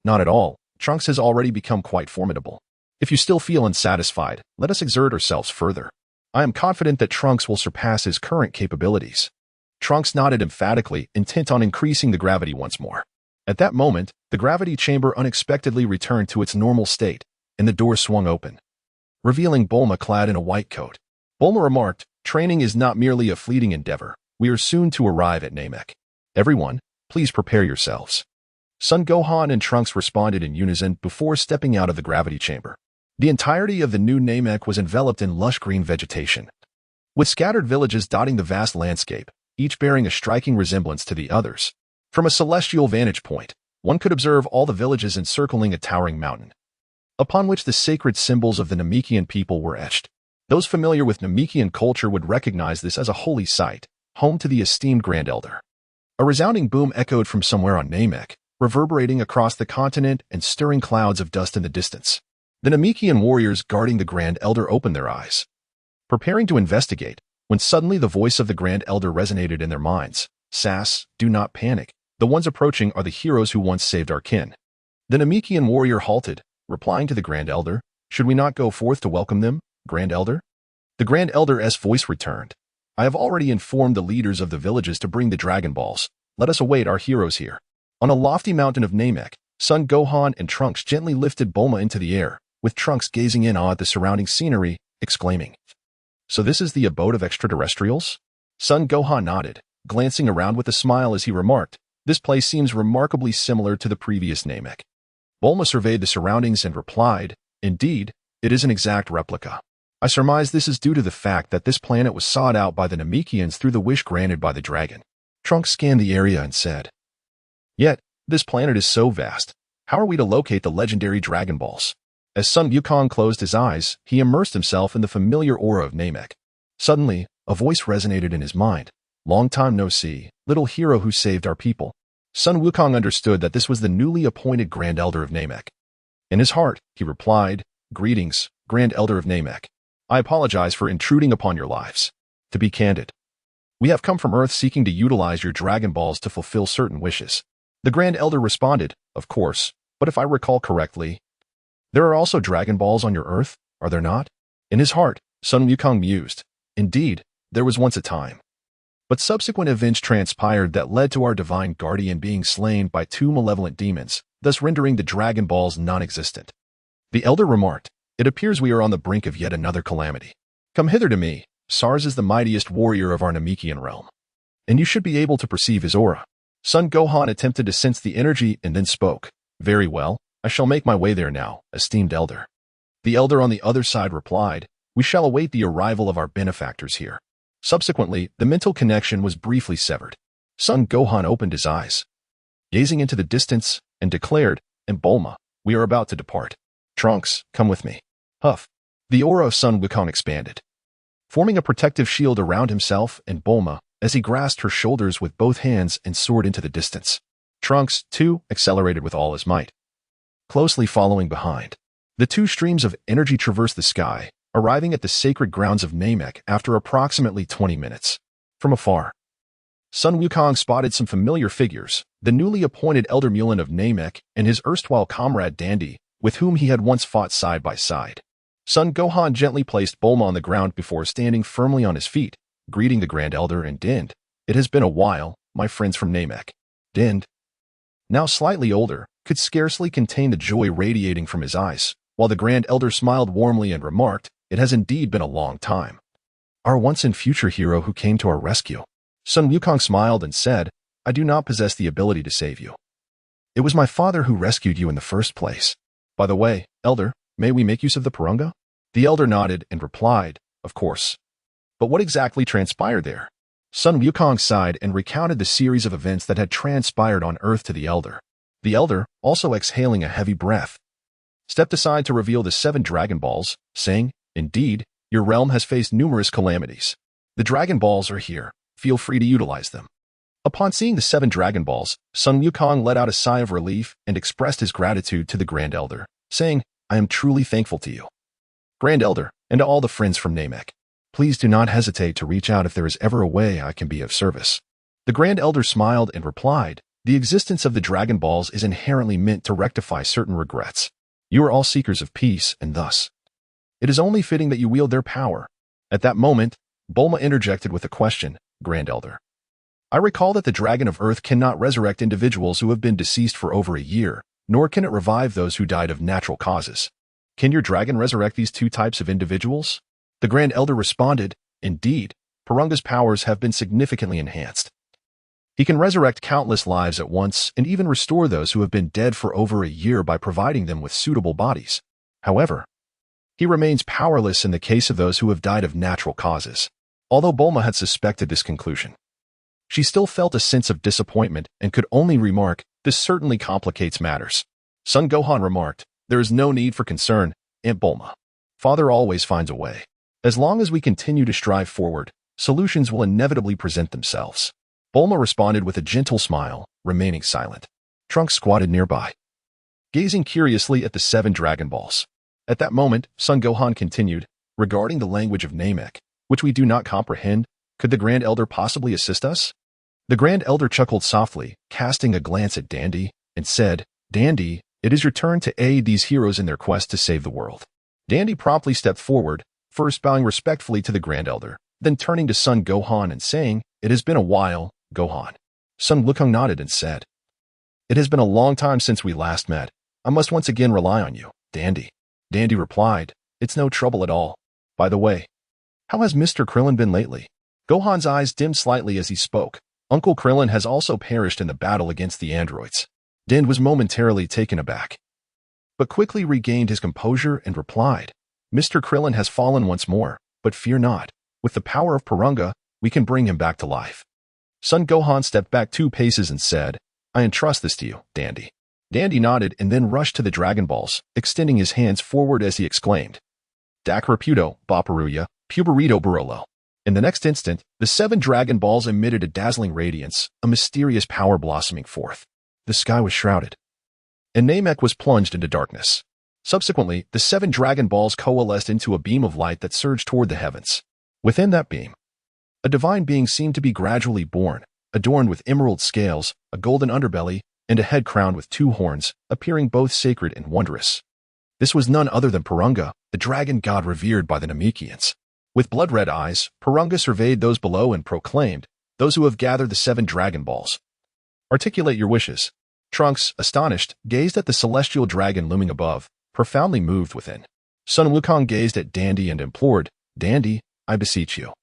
"Not at all. Trunks has already become quite formidable. If you still feel unsatisfied, let us exert ourselves further. I am confident that Trunks will surpass his current capabilities." Trunks nodded emphatically, intent on increasing the gravity once more. At that moment, the gravity chamber unexpectedly returned to its normal state, and the door swung open, revealing Bulma clad in a white coat. Bulma remarked, "Training is not merely a fleeting endeavor. We are soon to arrive at Namek. Everyone, please prepare yourselves." Son Gohan and Trunks responded in unison before stepping out of the gravity chamber. The entirety of the new Namek was enveloped in lush green vegetation, with scattered villages dotting the vast landscape, each bearing a striking resemblance to the others. From a celestial vantage point, one could observe all the villages encircling a towering mountain, upon which the sacred symbols of the Namekian people were etched. Those familiar with Namekian culture would recognize this as a holy site, home to the esteemed Grand Elder. A resounding boom echoed from somewhere on Namek, reverberating across the continent and stirring clouds of dust in the distance. The Namekian warriors guarding the Grand Elder opened their eyes, preparing to investigate, when suddenly the voice of the Grand Elder resonated in their minds. "Sass, do not panic. The ones approaching are the heroes who once saved our kin." The Namekian warrior halted, replying to the Grand Elder, "Should we not go forth to welcome them, Grand Elder?" The Grand Elder's voice returned, "I have already informed the leaders of the villages to bring the Dragon Balls. Let us await our heroes here." On a lofty mountain of Namek, Son Gohan and Trunks gently lifted Bulma into the air, with Trunks gazing in awe at the surrounding scenery, exclaiming, "So this is the abode of extraterrestrials?" Son Gohan nodded, glancing around with a smile as he remarked, "This place seems remarkably similar to the previous Namek." Bulma surveyed the surroundings and replied, "Indeed, it is an exact replica. I surmise this is due to the fact that this planet was sought out by the Namekians through the wish granted by the dragon." Trunks scanned the area and said, "Yet, this planet is so vast. How are we to locate the legendary Dragon Balls?" As Sun Wukong closed his eyes, he immersed himself in the familiar aura of Namek. Suddenly, a voice resonated in his mind. "Long time no see, little hero who saved our people." Sun Wukong understood that this was the newly appointed Grand Elder of Namek. In his heart, he replied, "Greetings, Grand Elder of Namek. I apologize for intruding upon your lives. To be candid, we have come from Earth seeking to utilize your Dragon Balls to fulfill certain wishes." The Grand Elder responded, "Of course, but if I recall correctly, there are also Dragon Balls on your Earth, are there not?" In his heart, Sun Wukong mused, "Indeed, there was once a time. But subsequent events transpired that led to our divine guardian being slain by two malevolent demons, thus rendering the Dragon Balls non-existent." The Elder remarked, "It appears we are on the brink of yet another calamity. Come hither to me. Sars is the mightiest warrior of our Namekian realm, and you should be able to perceive his aura." Son Gohan attempted to sense the energy and then spoke, "Very well, I shall make my way there now, esteemed Elder." The Elder on the other side replied, "We shall await the arrival of our benefactors here." Subsequently, the mental connection was briefly severed. Son Gohan opened his eyes, gazing into the distance, and declared, "And Bulma, we are about to depart. Trunks, come with me." Huff. The aura of Son Wukong expanded, forming a protective shield around himself and Bulma as he grasped her shoulders with both hands and soared into the distance. Trunks, too, accelerated with all his might, closely following behind. The two streams of energy traversed the sky, arriving at the sacred grounds of Namek after approximately 20 minutes. From afar, Sun Wukong spotted some familiar figures, the newly appointed Elder Mulan of Namek and his erstwhile comrade Dandy, with whom he had once fought side by side. Son Gohan gently placed Bulma on the ground before standing firmly on his feet, greeting the Grand Elder and Dind. It has been a while, my friends from Namek. Dind, now slightly older, could scarcely contain the joy radiating from his eyes, while the Grand Elder smiled warmly and remarked, it has indeed been a long time. Our once and future hero who came to our rescue. Sun Wukong smiled and said, I do not possess the ability to save you. It was my father who rescued you in the first place. By the way, Elder, may we make use of the Purunga? The Elder nodded and replied, of course. But what exactly transpired there? Sun Wukong sighed and recounted the series of events that had transpired on Earth to the Elder. The Elder, also exhaling a heavy breath, stepped aside to reveal the 7 Dragon Balls, saying, Indeed, your realm has faced numerous calamities. The Dragon Balls are here. Feel free to utilize them. Upon seeing the 7 Dragon Balls, Sun Wukong let out a sigh of relief and expressed his gratitude to the Grand Elder, saying, I am truly thankful to you, Grand Elder, and to all the friends from Namek. Please do not hesitate to reach out if there is ever a way I can be of service. The Grand Elder smiled and replied, The existence of the Dragon Balls is inherently meant to rectify certain regrets. You are all seekers of peace, and thus, it is only fitting that you wield their power. At that moment, Bulma interjected with a question, Grand Elder. I recall that the Dragon of Earth cannot resurrect individuals who have been deceased for over a year, nor can it revive those who died of natural causes. Can your dragon resurrect these 2 types of individuals? The Grand Elder responded, Indeed, Purunga's powers have been significantly enhanced. He can resurrect countless lives at once and even restore those who have been dead for over a year by providing them with suitable bodies. However, he remains powerless in the case of those who have died of natural causes. Although Bulma had suspected this conclusion, she still felt a sense of disappointment and could only remark, This certainly complicates matters. Sun Gohan remarked, There is no need for concern, Aunt Bulma. Father always finds a way. As long as we continue to strive forward, solutions will inevitably present themselves. Bulma responded with a gentle smile, remaining silent. Trunks squatted nearby, gazing curiously at the 7 Dragon Balls. At that moment, Sun Gohan continued, Regarding the language of Namek, which we do not comprehend, could the Grand Elder possibly assist us? The Grand Elder chuckled softly, casting a glance at Dandy, and said, Dandy, it is your turn to aid these heroes in their quest to save the world. Dandy promptly stepped forward, first bowing respectfully to the Grand Elder, then turning to Sun Gohan and saying, It has been a while, Gohan. Sun Wukong nodded and said, It has been a long time since we last met. I must once again rely on you, Dandy. Dandy replied, It's no trouble at all. By the way, how has Mr. Krillin been lately? Gohan's eyes dimmed slightly as he spoke. Uncle Krillin has also perished in the battle against the androids. Dind was momentarily taken aback, but quickly regained his composure and replied, Mr. Krillin has fallen once more, but fear not. With the power of Purunga, we can bring him back to life. Sun Gohan stepped back 2 paces and said, I entrust this to you, Dandy. Dandy nodded and then rushed to the Dragon Balls, extending his hands forward as he exclaimed, Dakaraputo, Baparuya, Puberito Barolo. In the next instant, the 7 Dragon Balls emitted a dazzling radiance, a mysterious power blossoming forth. The sky was shrouded, and Namek was plunged into darkness. Subsequently, the 7 Dragon Balls coalesced into a beam of light that surged toward the heavens. Within that beam, a divine being seemed to be gradually born, adorned with emerald scales, a golden underbelly, and a head crowned with 2 horns, appearing both sacred and wondrous. This was none other than Purunga, the dragon god revered by the Namekians. With blood-red eyes, Purunga surveyed those below and proclaimed, Those who have gathered the 7 Dragon Balls, articulate your wishes. Trunks, astonished, gazed at the celestial dragon looming above, profoundly moved within. Sun Wukong gazed at Dandy and implored, Dandy, I beseech you.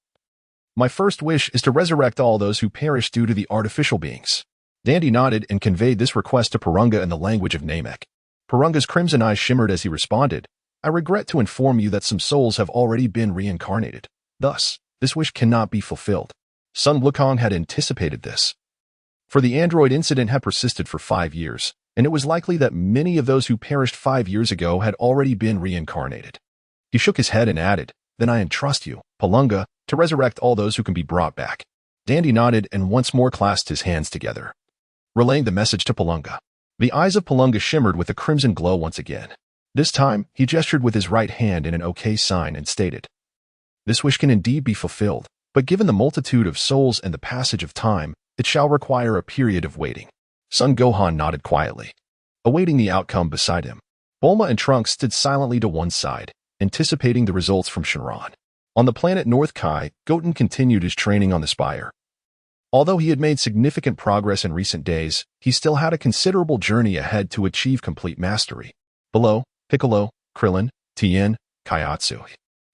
My first wish is to resurrect all those who perished due to the artificial beings. Dandy nodded and conveyed this request to Purunga in the language of Namek. Purunga's crimson eyes shimmered as he responded, I regret to inform you that some souls have already been reincarnated. Thus, this wish cannot be fulfilled. Sun Wukong had anticipated this, for the android incident had persisted for 5 years, and it was likely that many of those who perished 5 years ago had already been reincarnated. He shook his head and added, Then I entrust you, Purunga, to resurrect all those who can be brought back. Dandy nodded and once more clasped his hands together, relaying the message to Purunga. The eyes of Purunga shimmered with a crimson glow once again. This time, he gestured with his right hand in an OK sign and stated, This wish can indeed be fulfilled, but given the multitude of souls and the passage of time, it shall require a period of waiting. Sun Gohan nodded quietly, awaiting the outcome beside him. Bulma and Trunks stood silently to one side, anticipating the results from Shenron. On the planet North Kai, Goten continued his training on the spire. Although he had made significant progress in recent days, he still had a considerable journey ahead to achieve complete mastery. Below, Piccolo, Krillin, Tien, Kaiatsu,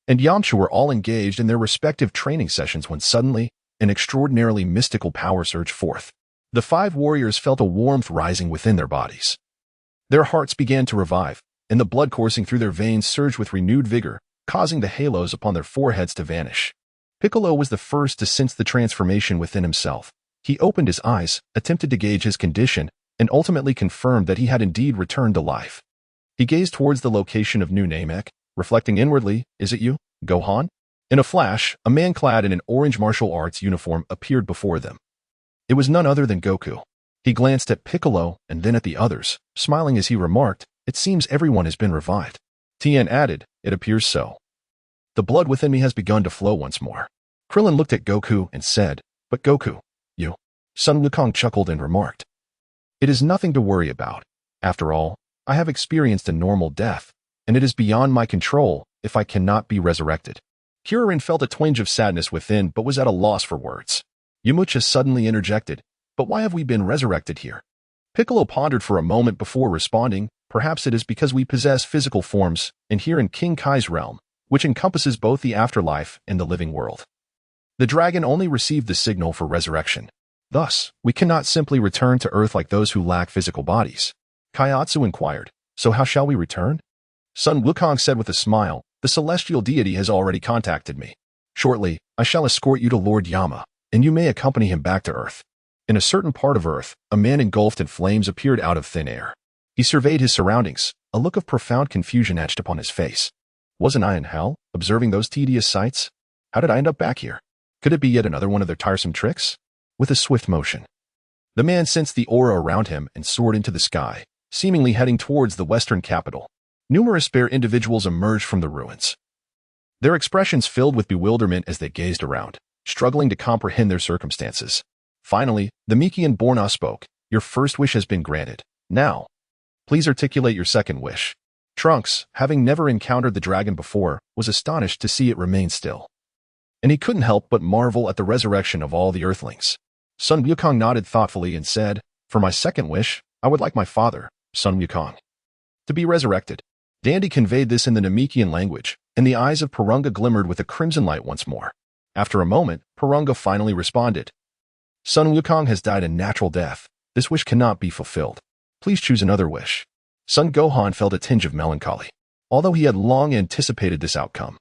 and Yamcha were all engaged in their respective training sessions when suddenly, an extraordinarily mystical power surged forth. The five warriors felt a warmth rising within their bodies. Their hearts began to revive, and the blood coursing through their veins surged with renewed vigor, causing the halos upon their foreheads to vanish. Piccolo was the first to sense the transformation within himself. He opened his eyes, attempted to gauge his condition, and ultimately confirmed that he had indeed returned to life. He gazed towards the location of new Namek, reflecting inwardly, "Is it you, Gohan?" In a flash, a man clad in an orange martial arts uniform appeared before them. It was none other than Goku. He glanced at Piccolo and then at the others, smiling as he remarked, "It seems everyone has been revived." Tien added, "It appears so. The blood within me has begun to flow once more." Krillin looked at Goku and said, "But Goku, you." Sun Wukong chuckled and remarked, "It is nothing to worry about. After all, I have experienced a normal death, and it is beyond my control if I cannot be resurrected." Kuririn felt a twinge of sadness within but was at a loss for words. Yamcha suddenly interjected, "But why have we been resurrected here?" Piccolo pondered for a moment before responding, "Perhaps it is because we possess physical forms, and here in King Kai's realm, which encompasses both the afterlife and the living world. The dragon only received the signal for resurrection. Thus, we cannot simply return to Earth like those who lack physical bodies." Kaiatsu inquired, "So how shall we return?" Sun Wukong said with a smile, "The celestial deity has already contacted me. Shortly, I shall escort you to Lord Yama, and you may accompany him back to Earth." In a certain part of Earth, a man engulfed in flames appeared out of thin air. He surveyed his surroundings, a look of profound confusion etched upon his face. "Wasn't I in hell, observing those tedious sights? How did I end up back here? Could it be yet another one of their tiresome tricks?" With a swift motion, the man sensed the aura around him and soared into the sky, seemingly heading towards the western capital. Numerous spare individuals emerged from the ruins. Their expressions filled with bewilderment as they gazed around, struggling to comprehend their circumstances. Finally, the Namekian Borna spoke, "Your first wish has been granted. Now, please articulate your second wish." Trunks, having never encountered the dragon before, was astonished to see it remain still. And he couldn't help but marvel at the resurrection of all the Earthlings. Sun Wukong nodded thoughtfully and said, "For my second wish, I would like my father, Sun Wukong, to be resurrected." Dandy conveyed this in the Namekian language, and the eyes of Porunga glimmered with a crimson light once more. After a moment, Porunga finally responded, "Sun Wukong has died a natural death. This wish cannot be fulfilled. Please choose another wish." Sun Gohan felt a tinge of melancholy, although he had long anticipated this outcome.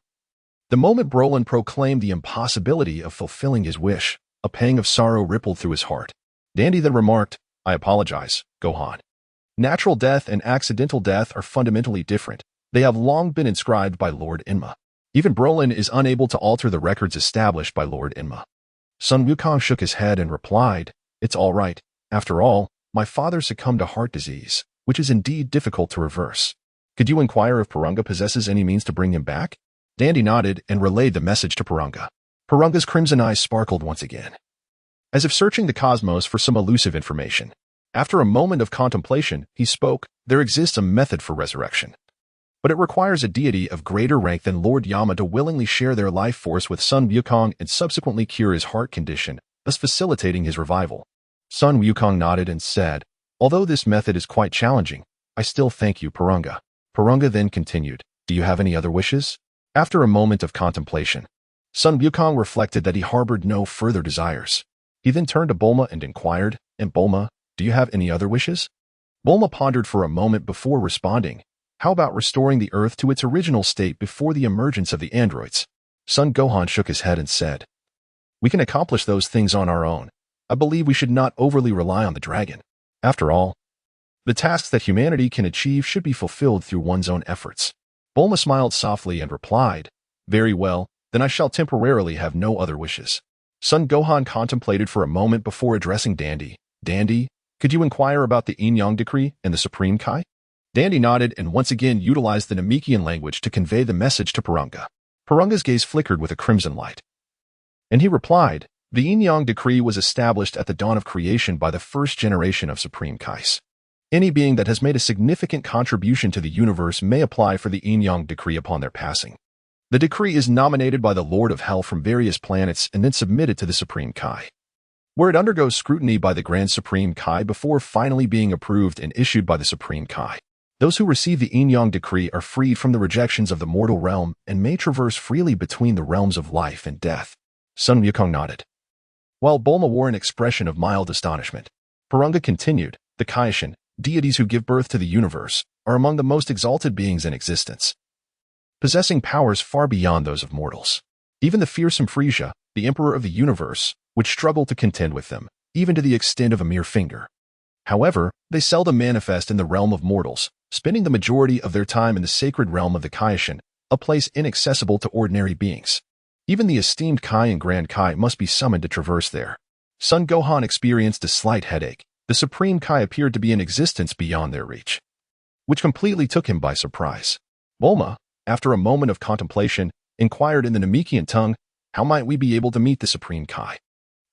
The moment Brolin proclaimed the impossibility of fulfilling his wish, a pang of sorrow rippled through his heart. Dandy then remarked, "I apologize, Gohan. Natural death and accidental death are fundamentally different. They have long been inscribed by Lord Enma. Even Brolin is unable to alter the records established by Lord Enma." Sun Wukong shook his head and replied, "It's all right. After all, my father succumbed to heart disease, which is indeed difficult to reverse. Could you inquire if Porunga possesses any means to bring him back?" Dandy nodded and relayed the message to Porunga. Porunga's crimson eyes sparkled once again, as if searching the cosmos for some elusive information. After a moment of contemplation, he spoke, "There exists a method for resurrection, but it requires a deity of greater rank than Lord Yama to willingly share their life force with Sun Wukong and subsequently cure his heart condition, thus facilitating his revival." Sun Wukong nodded and said, "Although this method is quite challenging, I still thank you, Porunga." Porunga then continued, "Do you have any other wishes?" After a moment of contemplation, Sun Wukong reflected that he harbored no further desires. He then turned to Bulma and inquired, "Aunt Bulma, do you have any other wishes?" Bulma pondered for a moment before responding, "How about restoring the Earth to its original state before the emergence of the androids?" Sun Gohan shook his head and said, "We can accomplish those things on our own. I believe we should not overly rely on the dragon. After all, the tasks that humanity can achieve should be fulfilled through one's own efforts." Bulma smiled softly and replied, "Very well, then I shall temporarily have no other wishes." Sun Gohan contemplated for a moment before addressing Dandy. "Dandy, could you inquire about the Yin Yang Decree and the Supreme Kai?" Dandy nodded and once again utilized the Namekian language to convey the message to Porunga. Porunga's gaze flickered with a crimson light, and he replied, "The Yin Yang Decree was established at the dawn of creation by the first generation of Supreme Kais. Any being that has made a significant contribution to the universe may apply for the Yin Yang Decree upon their passing. The decree is nominated by the Lord of Hell from various planets and then submitted to the Supreme Kai, where it undergoes scrutiny by the Grand Supreme Kai before finally being approved and issued by the Supreme Kai. Those who receive the Yin-Yang decree are freed from the rejections of the mortal realm and may traverse freely between the realms of life and death. Sun Wukong nodded, while Bulma wore an expression of mild astonishment. Purunga continued, the Kaioshin, deities who give birth to the universe, are among the most exalted beings in existence, possessing powers far beyond those of mortals. Even the fearsome Frisia, the emperor of the universe, would struggle to contend with them, even to the extent of a mere finger. However, they seldom manifest in the realm of mortals, spending the majority of their time in the sacred realm of the Kaioshin, a place inaccessible to ordinary beings. Even the esteemed Kai and Grand Kai must be summoned to traverse there. Sun Gohan experienced a slight headache. The Supreme Kai appeared to be in existence beyond their reach, which completely took him by surprise. Bulma, after a moment of contemplation, inquired in the Namekian tongue, how might we be able to meet the Supreme Kai?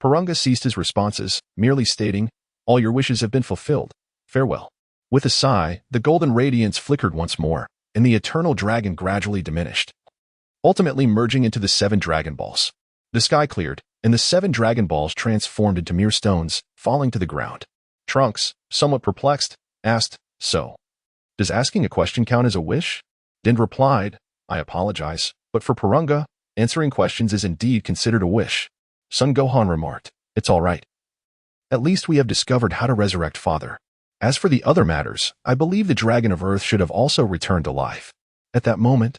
Purunga ceased his responses, merely stating, all your wishes have been fulfilled. Farewell. With a sigh, the golden radiance flickered once more, and the eternal dragon gradually diminished, ultimately merging into the 7 Dragon Balls. The sky cleared, and the 7 Dragon Balls transformed into mere stones, falling to the ground. Trunks, somewhat perplexed, asked, so, does asking a question count as a wish? Din replied, I apologize, but for Purunga, answering questions is indeed considered a wish. Sun Gohan remarked, it's all right. At least we have discovered how to resurrect Father. As for the other matters, I believe the Dragon of Earth should have also returned to life. At that moment,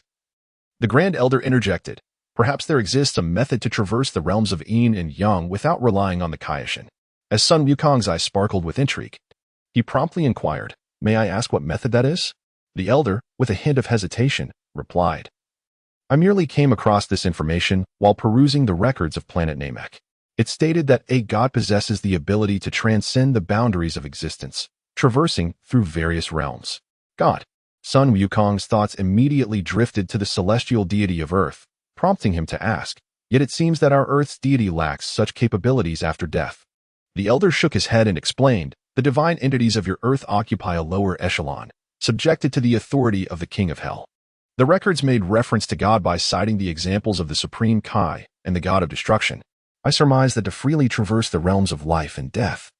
the Grand Elder interjected, perhaps there exists a method to traverse the realms of Yin and Yang without relying on the Kaioshin. As Sun Wukong's eyes sparkled with intrigue, he promptly inquired, may I ask what method that is? The Elder, with a hint of hesitation, replied, I merely came across this information while perusing the records of planet Namek. It stated that a god possesses the ability to transcend the boundaries of existence, traversing through various realms. God. Sun Wukong's thoughts immediately drifted to the celestial deity of Earth, prompting him to ask, yet it seems that our Earth's deity lacks such capabilities after death. The Elder shook his head and explained, the divine entities of your Earth occupy a lower echelon, subjected to the authority of the King of Hell. The records made reference to God by citing the examples of the Supreme Kai and the God of Destruction. I surmise that to freely traverse the realms of life and death,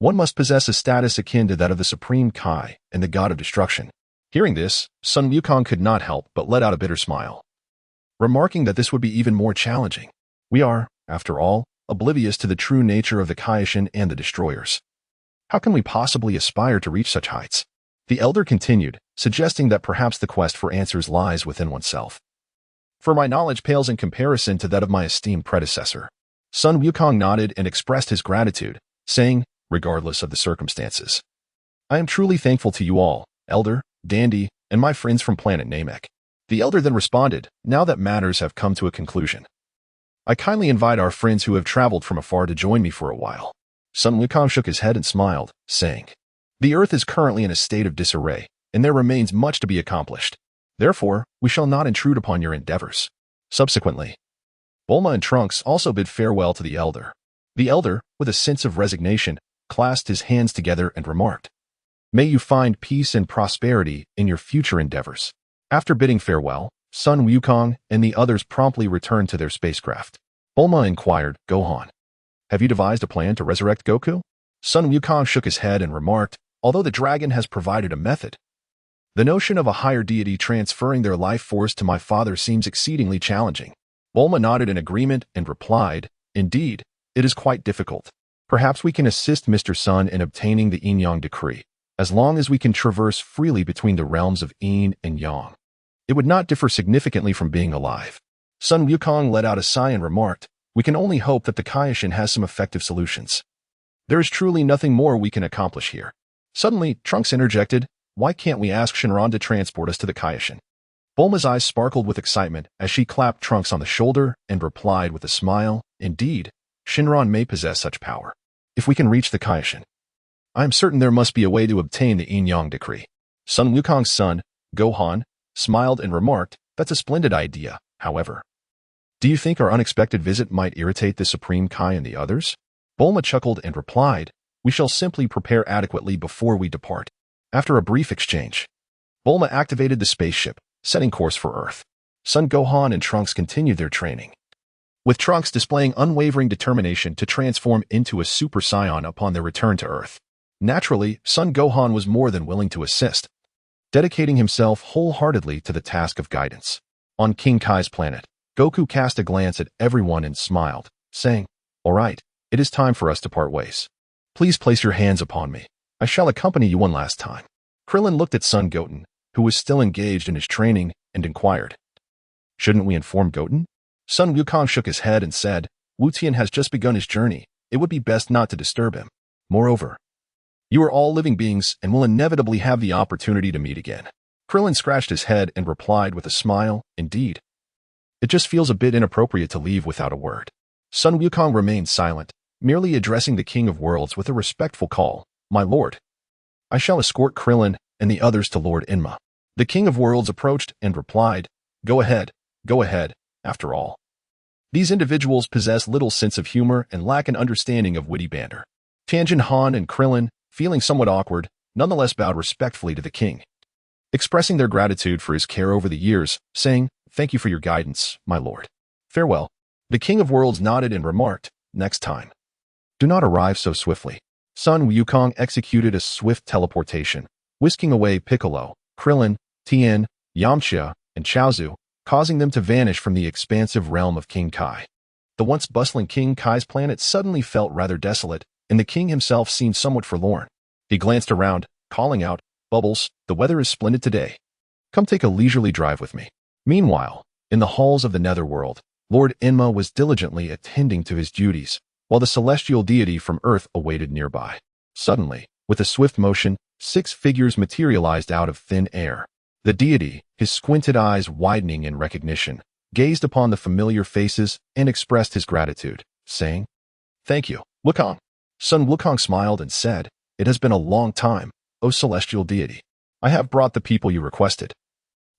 one must possess a status akin to that of the Supreme Kai and the God of Destruction. Hearing this, Sun Wukong could not help but let out a bitter smile, remarking that this would be even more challenging. We are, after all, oblivious to the true nature of the Kaioshin and the Destroyers. How can we possibly aspire to reach such heights? The Elder continued, suggesting that perhaps the quest for answers lies within oneself. For my knowledge pales in comparison to that of my esteemed predecessor. Sun Wukong nodded and expressed his gratitude, saying, regardless of the circumstances, I am truly thankful to you all, Elder, Dandy, and my friends from planet Namek. The Elder then responded, now that matters have come to a conclusion, I kindly invite our friends who have traveled from afar to join me for a while. Sun Wukong shook his head and smiled, saying, the Earth is currently in a state of disarray, and there remains much to be accomplished. Therefore, we shall not intrude upon your endeavors. Subsequently, Bulma and Trunks also bid farewell to the Elder. The Elder, with a sense of resignation, clasped his hands together and remarked, may you find peace and prosperity in your future endeavors. After bidding farewell, Sun Wukong and the others promptly returned to their spacecraft. Bulma inquired, Gohan, have you devised a plan to resurrect Goku? Sun Wukong shook his head and remarked, although the dragon has provided a method, the notion of a higher deity transferring their life force to my father seems exceedingly challenging. Bulma nodded in agreement and replied, indeed, it is quite difficult. Perhaps we can assist Mr. Sun in obtaining the Yin-Yang decree, as long as we can traverse freely between the realms of Yin and Yang. It would not differ significantly from being alive. Sun Wukong let out a sigh and remarked, we can only hope that the Kaioshin has some effective solutions. There is truly nothing more we can accomplish here. Suddenly, Trunks interjected, why can't we ask Shenron to transport us to the Kaioshin? Bulma's eyes sparkled with excitement as she clapped Trunks on the shoulder and replied with a smile, indeed, Shenron may possess such power. If we can reach the Kaioshin, I am certain there must be a way to obtain the Yin-Yang decree. Sun Wukong's son, Gohan, smiled and remarked, that's a splendid idea, however. Do you think our unexpected visit might irritate the Supreme Kai and the others? Bulma chuckled and replied, we shall simply prepare adequately before we depart. After a brief exchange, Bulma activated the spaceship, setting course for Earth. Sun Gohan and Trunks continued their training, with Trunks displaying unwavering determination to transform into a Super Saiyan upon their return to Earth. Naturally, Sun Gohan was more than willing to assist, dedicating himself wholeheartedly to the task of guidance. On King Kai's planet, Goku cast a glance at everyone and smiled, saying, "All right, it is time for us to part ways. Please place your hands upon me. I shall accompany you one last time." Krillin looked at Son Goten, who was still engaged in his training, and inquired, "Shouldn't we inform Goten?" Sun Wukong shook his head and said, "Wu Tian has just begun his journey. It would be best not to disturb him. Moreover, you are all living beings and will inevitably have the opportunity to meet again." Krillin scratched his head and replied with a smile, "Indeed. It just feels a bit inappropriate to leave without a word." Sun Wukong remained silent, merely addressing the King of Worlds with a respectful call, "My lord." "I shall escort Krillin and the others to Lord Enma." The King of Worlds approached and replied, Go ahead. After all, these individuals possess little sense of humor and lack an understanding of witty banter." Tianjin Han and Krillin, feeling somewhat awkward, nonetheless bowed respectfully to the king, expressing their gratitude for his care over the years, saying, "Thank you for your guidance, my lord. Farewell." The King of Worlds nodded and remarked, "Next time, do not arrive so swiftly." Sun Wukong executed a swift teleportation, whisking away Piccolo, Krillin, Tien, Yamcha, and Chaozu, causing them to vanish from the expansive realm of King Kai. The once bustling King Kai's planet suddenly felt rather desolate, and the king himself seemed somewhat forlorn. He glanced around, calling out, "Bubbles, the weather is splendid today. Come take a leisurely drive with me." Meanwhile, in the halls of the Netherworld, Lord Enma was diligently attending to his duties, while the celestial deity from Earth awaited nearby. Suddenly, with a swift motion, 6 figures materialized out of thin air. The deity, his squinted eyes widening in recognition, gazed upon the familiar faces and expressed his gratitude, saying, "Thank you, Wukong." Sun Wukong smiled and said, "It has been a long time, O celestial deity. I have brought the people you requested.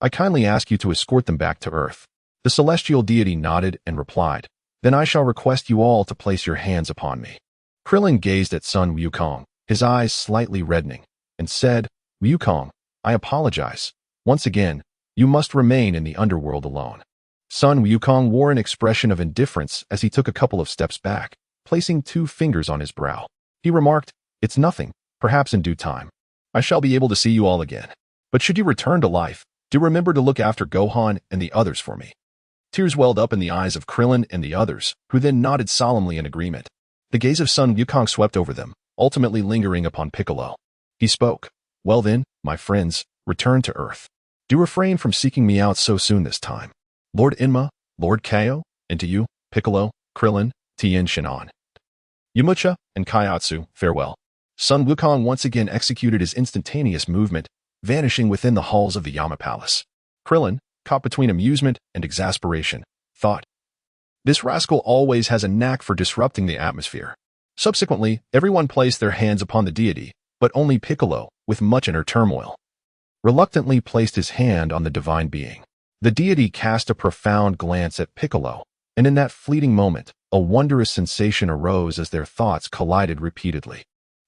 I kindly ask you to escort them back to Earth." The celestial deity nodded and replied, "Then I shall request you all to place your hands upon me." Krillin gazed at Sun Wukong, his eyes slightly reddening, and said, "Wukong, I apologize. Once again, you must remain in the underworld alone." Sun Wukong wore an expression of indifference as he took a couple of steps back, placing 2 fingers on his brow. He remarked, "It's nothing, perhaps in due time. I shall be able to see you all again. But should you return to life, do remember to look after Gohan and the others for me." Tears welled up in the eyes of Krillin and the others, who then nodded solemnly in agreement. The gaze of Sun Wukong swept over them, ultimately lingering upon Piccolo. He spoke, "Well then, my friends, return to Earth. Do refrain from seeking me out so soon this time. Lord Enma, Lord Kao, and to you, Piccolo, Krillin, Tien Shin'an, Yamcha, and Kaiatsu, farewell." Sun Wukong once again executed his instantaneous movement, vanishing within the halls of the Yama Palace. Krillin, caught between amusement and exasperation, thought, "This rascal always has a knack for disrupting the atmosphere." Subsequently, everyone placed their hands upon the deity, but only Piccolo, with much inner turmoil, reluctantly placed his hand on the divine being. The deity cast a profound glance at Piccolo, and in that fleeting moment, a wondrous sensation arose as their thoughts collided repeatedly.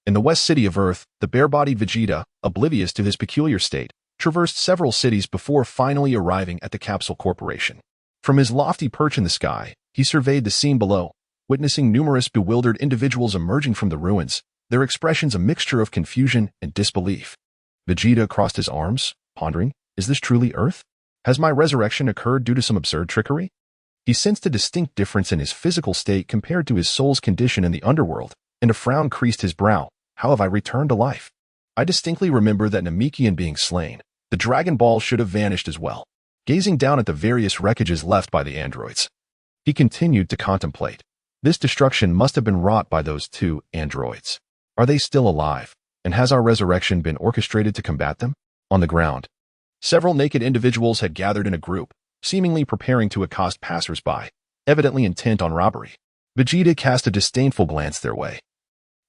In the West City of Earth, the bare-bodied Vegeta, oblivious to his peculiar state, traversed several cities before finally arriving at the Capsule Corporation. From his lofty perch in the sky, he surveyed the scene below, witnessing numerous bewildered individuals emerging from the ruins, their expressions a mixture of confusion and disbelief. Vegeta crossed his arms, pondering, "Is this truly Earth? Has my resurrection occurred due to some absurd trickery?" He sensed a distinct difference in his physical state compared to his soul's condition in the underworld, and a frown creased his brow. "How have I returned to life? I distinctly remember that Namekian being slain. The Dragon Ball should have vanished as well." Gazing down at the various wreckages left by the androids, he continued to contemplate. This destruction must have been wrought by those 2 androids. Are they still alive? And has our resurrection been orchestrated to combat them? On the ground, several naked individuals had gathered in a group, seemingly preparing to accost passers-by, evidently intent on robbery. Vegeta cast a disdainful glance their way,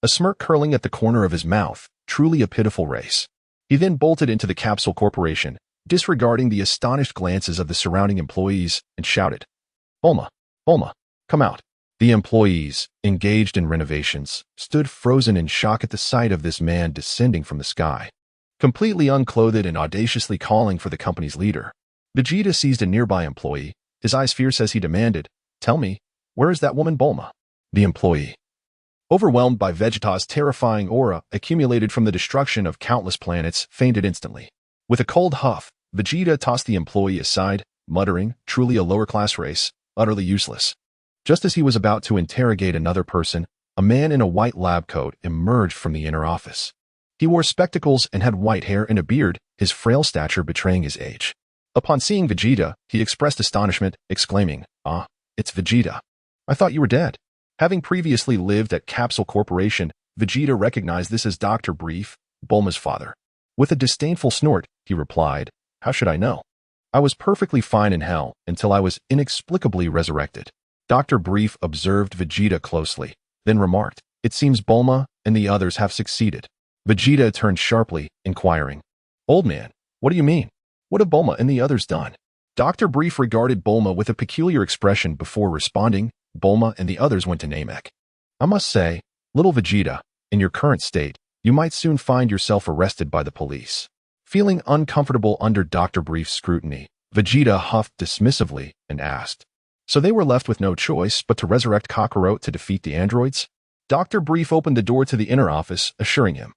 a smirk curling at the corner of his mouth, truly a pitiful race. He then bolted into the Capsule Corporation, disregarding the astonished glances of the surrounding employees, and shouted, Bulma, come out." The employees, engaged in renovations, stood frozen in shock at the sight of this man descending from the sky, completely unclothed and audaciously calling for the company's leader. Vegeta seized a nearby employee, his eyes fierce as he demanded, "Tell me, where is that woman Bulma?" The employee, overwhelmed by Vegeta's terrifying aura accumulated from the destruction of countless planets, fainted instantly. With a cold huff, Vegeta tossed the employee aside, muttering, "Truly a lower-class race, utterly useless." Just as he was about to interrogate another person, a man in a white lab coat emerged from the inner office. He wore spectacles and had white hair and a beard, his frail stature betraying his age. Upon seeing Vegeta, he expressed astonishment, exclaiming, "Ah, it's Vegeta. I thought you were dead." Having previously lived at Capsule Corporation, Vegeta recognized this as Dr. Brief, Bulma's father. With a disdainful snort, he replied, "How should I know? I was perfectly fine in hell until I was inexplicably resurrected." Dr. Brief observed Vegeta closely, then remarked, "It seems Bulma and the others have succeeded." Vegeta turned sharply, inquiring, "Old man, what do you mean? What have Bulma and the others done?" Dr. Brief regarded Bulma with a peculiar expression before responding, "Bulma and the others went to Namek. I must say, little Vegeta, in your current state, you might soon find yourself arrested by the police." Feeling uncomfortable under Dr. Brief's scrutiny, Vegeta huffed dismissively and asked, "So they were left with no choice but to resurrect Kakarot to defeat the androids?" Dr. Brief opened the door to the inner office, assuring him,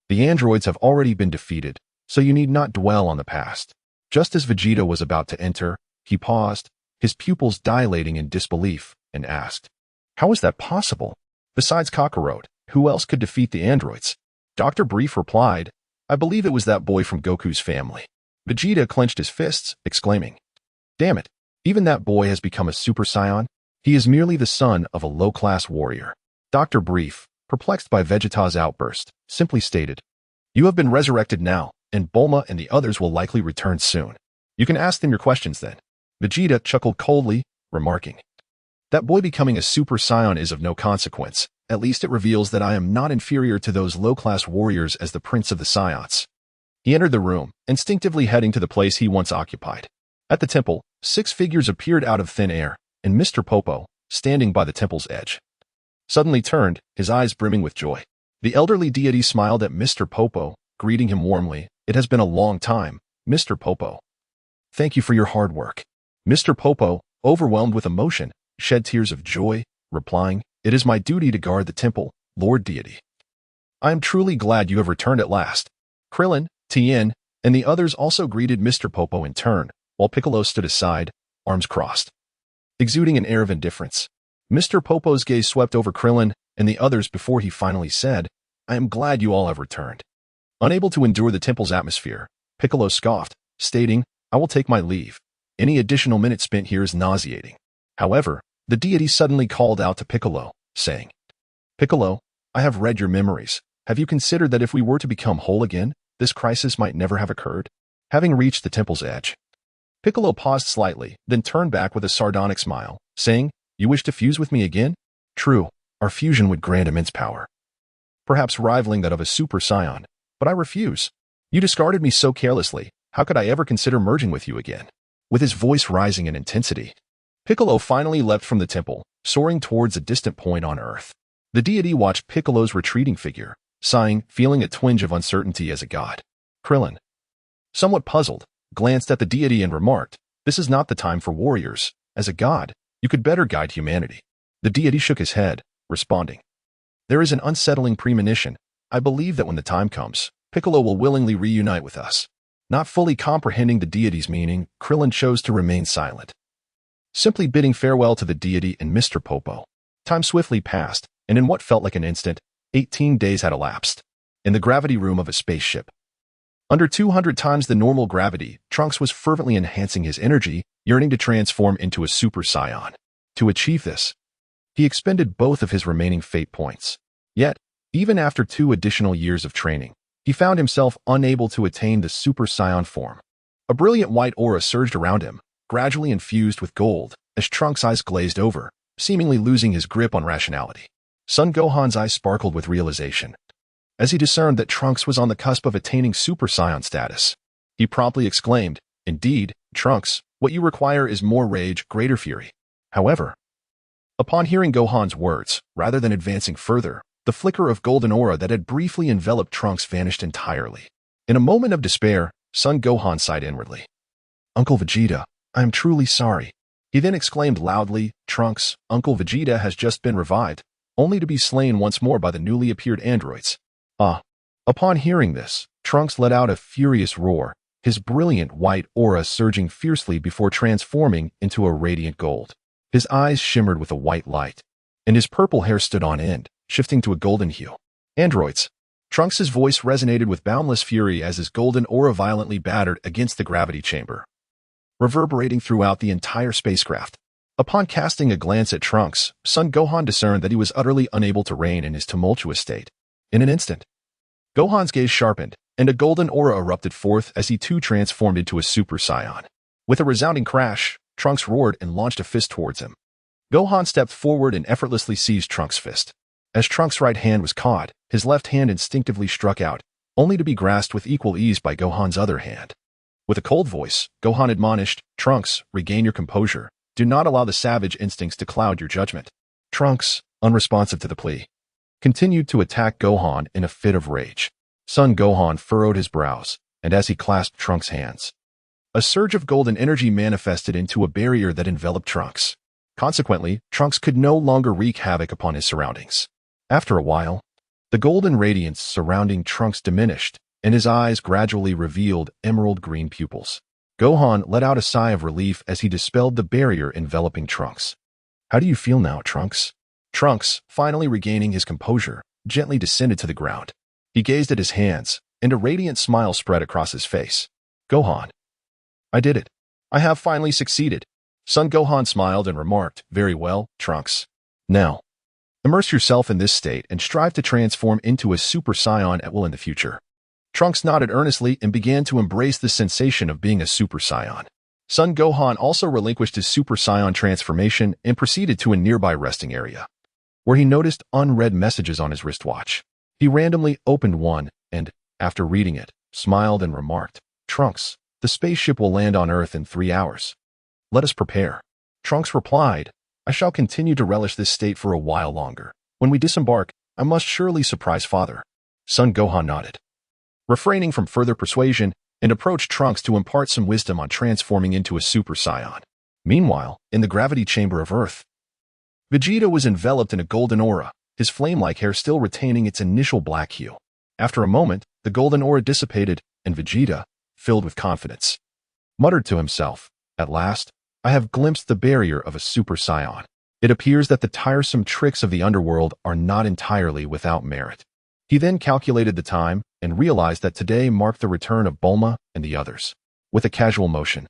"The androids have already been defeated, so you need not dwell on the past." Just as Vegeta was about to enter, he paused, his pupils dilating in disbelief, and asked, "How is that possible? Besides Kakarot, who else could defeat the androids?" Dr. Brief replied, "I believe it was that boy from Goku's family." Vegeta clenched his fists, exclaiming, "Damn it, even that boy has become a Super Saiyan? He is merely the son of a low-class warrior." Dr. Brief, perplexed by Vegeta's outburst, simply stated, "You have been resurrected now, and Bulma and the others will likely return soon. You can ask them your questions then." Vegeta chuckled coldly, remarking, "That boy becoming a Super Saiyan is of no consequence. At least it reveals that I am not inferior to those low-class warriors as the Prince of the Saiyans." He entered the room, instinctively heading to the place he once occupied. At the temple, 6 figures appeared out of thin air, and Mr. Popo, standing by the temple's edge, suddenly turned, his eyes brimming with joy. The elderly deity smiled at Mr. Popo, greeting him warmly. "It has been a long time, Mr. Popo. Thank you for your hard work." Mr. Popo, overwhelmed with emotion, shed tears of joy, replying, "It is my duty to guard the temple, Lord Deity. I am truly glad you have returned at last." Krillin, Tien, and the others also greeted Mr. Popo in turn, while Piccolo stood aside, arms crossed, exuding an air of indifference. Mr. Popo's gaze swept over Krillin and the others before he finally said, "I am glad you all have returned." Unable to endure the temple's atmosphere, Piccolo scoffed, stating, "I will take my leave. Any additional minute spent here is nauseating." However, the deity suddenly called out to Piccolo, saying, "Piccolo, I have read your memories. Have you considered that if we were to become whole again, this crisis might never have occurred?" Having reached the temple's edge, Piccolo paused slightly, then turned back with a sardonic smile, saying, "You wish to fuse with me again? True, our fusion would grant immense power, perhaps rivaling that of a Super Saiyan, but I refuse. You discarded me so carelessly, how could I ever consider merging with you again?" With his voice rising in intensity, Piccolo finally leapt from the temple, soaring towards a distant point on Earth. The deity watched Piccolo's retreating figure, sighing, feeling a twinge of uncertainty as a god. Krillin, somewhat puzzled, glanced at the deity and remarked, "This is not the time for warriors. As a god, you could better guide humanity." The deity shook his head, responding, "There is an unsettling premonition. I believe that when the time comes, Piccolo will willingly reunite with us." Not fully comprehending the deity's meaning, Krillin chose to remain silent, simply bidding farewell to the deity and Mr. Popo. Time swiftly passed, and in what felt like an instant, 18 days had elapsed. In the gravity room of a spaceship, under 200 times the normal gravity, Trunks was fervently enhancing his energy, yearning to transform into a Super Saiyan. To achieve this, he expended both of his remaining fate points. Yet, even after 2 additional years of training, he found himself unable to attain the Super Saiyan form. A brilliant white aura surged around him, gradually infused with gold, as Trunks' eyes glazed over, seemingly losing his grip on rationality. Sun Gohan's eyes sparkled with realization, as he discerned that Trunks was on the cusp of attaining Super Saiyan status. He promptly exclaimed, "Indeed, Trunks, what you require is more rage, greater fury." However, upon hearing Gohan's words, rather than advancing further, the flicker of golden aura that had briefly enveloped Trunks vanished entirely. In a moment of despair, Sun Gohan sighed inwardly. Uncle Vegeta, I am truly sorry. He then exclaimed loudly, Trunks, Uncle Vegeta has just been revived, only to be slain once more by the newly appeared androids. Ah. Upon hearing this, Trunks let out a furious roar, his brilliant white aura surging fiercely before transforming into a radiant gold. His eyes shimmered with a white light, and his purple hair stood on end, shifting to a golden hue. Androids. Trunks' voice resonated with boundless fury as his golden aura violently battered against the gravity chamber, reverberating throughout the entire spacecraft. Upon casting a glance at Trunks, Sun Gohan discerned that he was utterly unable to reign in his tumultuous state. In an instant, Gohan's gaze sharpened, and a golden aura erupted forth as he too transformed into a Super Saiyan. With a resounding crash, Trunks roared and launched a fist towards him. Gohan stepped forward and effortlessly seized Trunks' fist. As Trunks' right hand was caught, his left hand instinctively struck out, only to be grasped with equal ease by Gohan's other hand. With a cold voice, Gohan admonished, Trunks, regain your composure. Do not allow the savage instincts to cloud your judgment. Trunks, unresponsive to the plea, continued to attack Gohan in a fit of rage. Son Gohan furrowed his brows, and as he clasped Trunks' hands, a surge of golden energy manifested into a barrier that enveloped Trunks. Consequently, Trunks could no longer wreak havoc upon his surroundings. After a while, the golden radiance surrounding Trunks diminished, and his eyes gradually revealed emerald green pupils. Gohan let out a sigh of relief as he dispelled the barrier enveloping Trunks. How do you feel now, Trunks? Trunks, finally regaining his composure, gently descended to the ground. He gazed at his hands, and a radiant smile spread across his face. Gohan. I did it. I have finally succeeded. Son Gohan smiled and remarked, very well, Trunks. Now, immerse yourself in this state and strive to transform into a Super Saiyan at will in the future. Trunks nodded earnestly and began to embrace the sensation of being a Super Saiyan. Son Gohan also relinquished his Super Saiyan transformation and proceeded to a nearby resting area, where he noticed unread messages on his wristwatch. He randomly opened one and, after reading it, smiled and remarked, Trunks, the spaceship will land on Earth in 3 hours. Let us prepare. Trunks replied, I shall continue to relish this state for a while longer. When we disembark, I must surely surprise Father. Son Gohan nodded, refraining from further persuasion, and approached Trunks to impart some wisdom on transforming into a Super Saiyan. Meanwhile, in the gravity chamber of Earth, Vegeta was enveloped in a golden aura, his flame-like hair still retaining its initial black hue. After a moment, the golden aura dissipated, and Vegeta, filled with confidence, muttered to himself, At last, I have glimpsed the barrier of a Super Saiyan. It appears that the tiresome tricks of the underworld are not entirely without merit. He then calculated the time and realized that today marked the return of Bulma and the others. With a casual motion,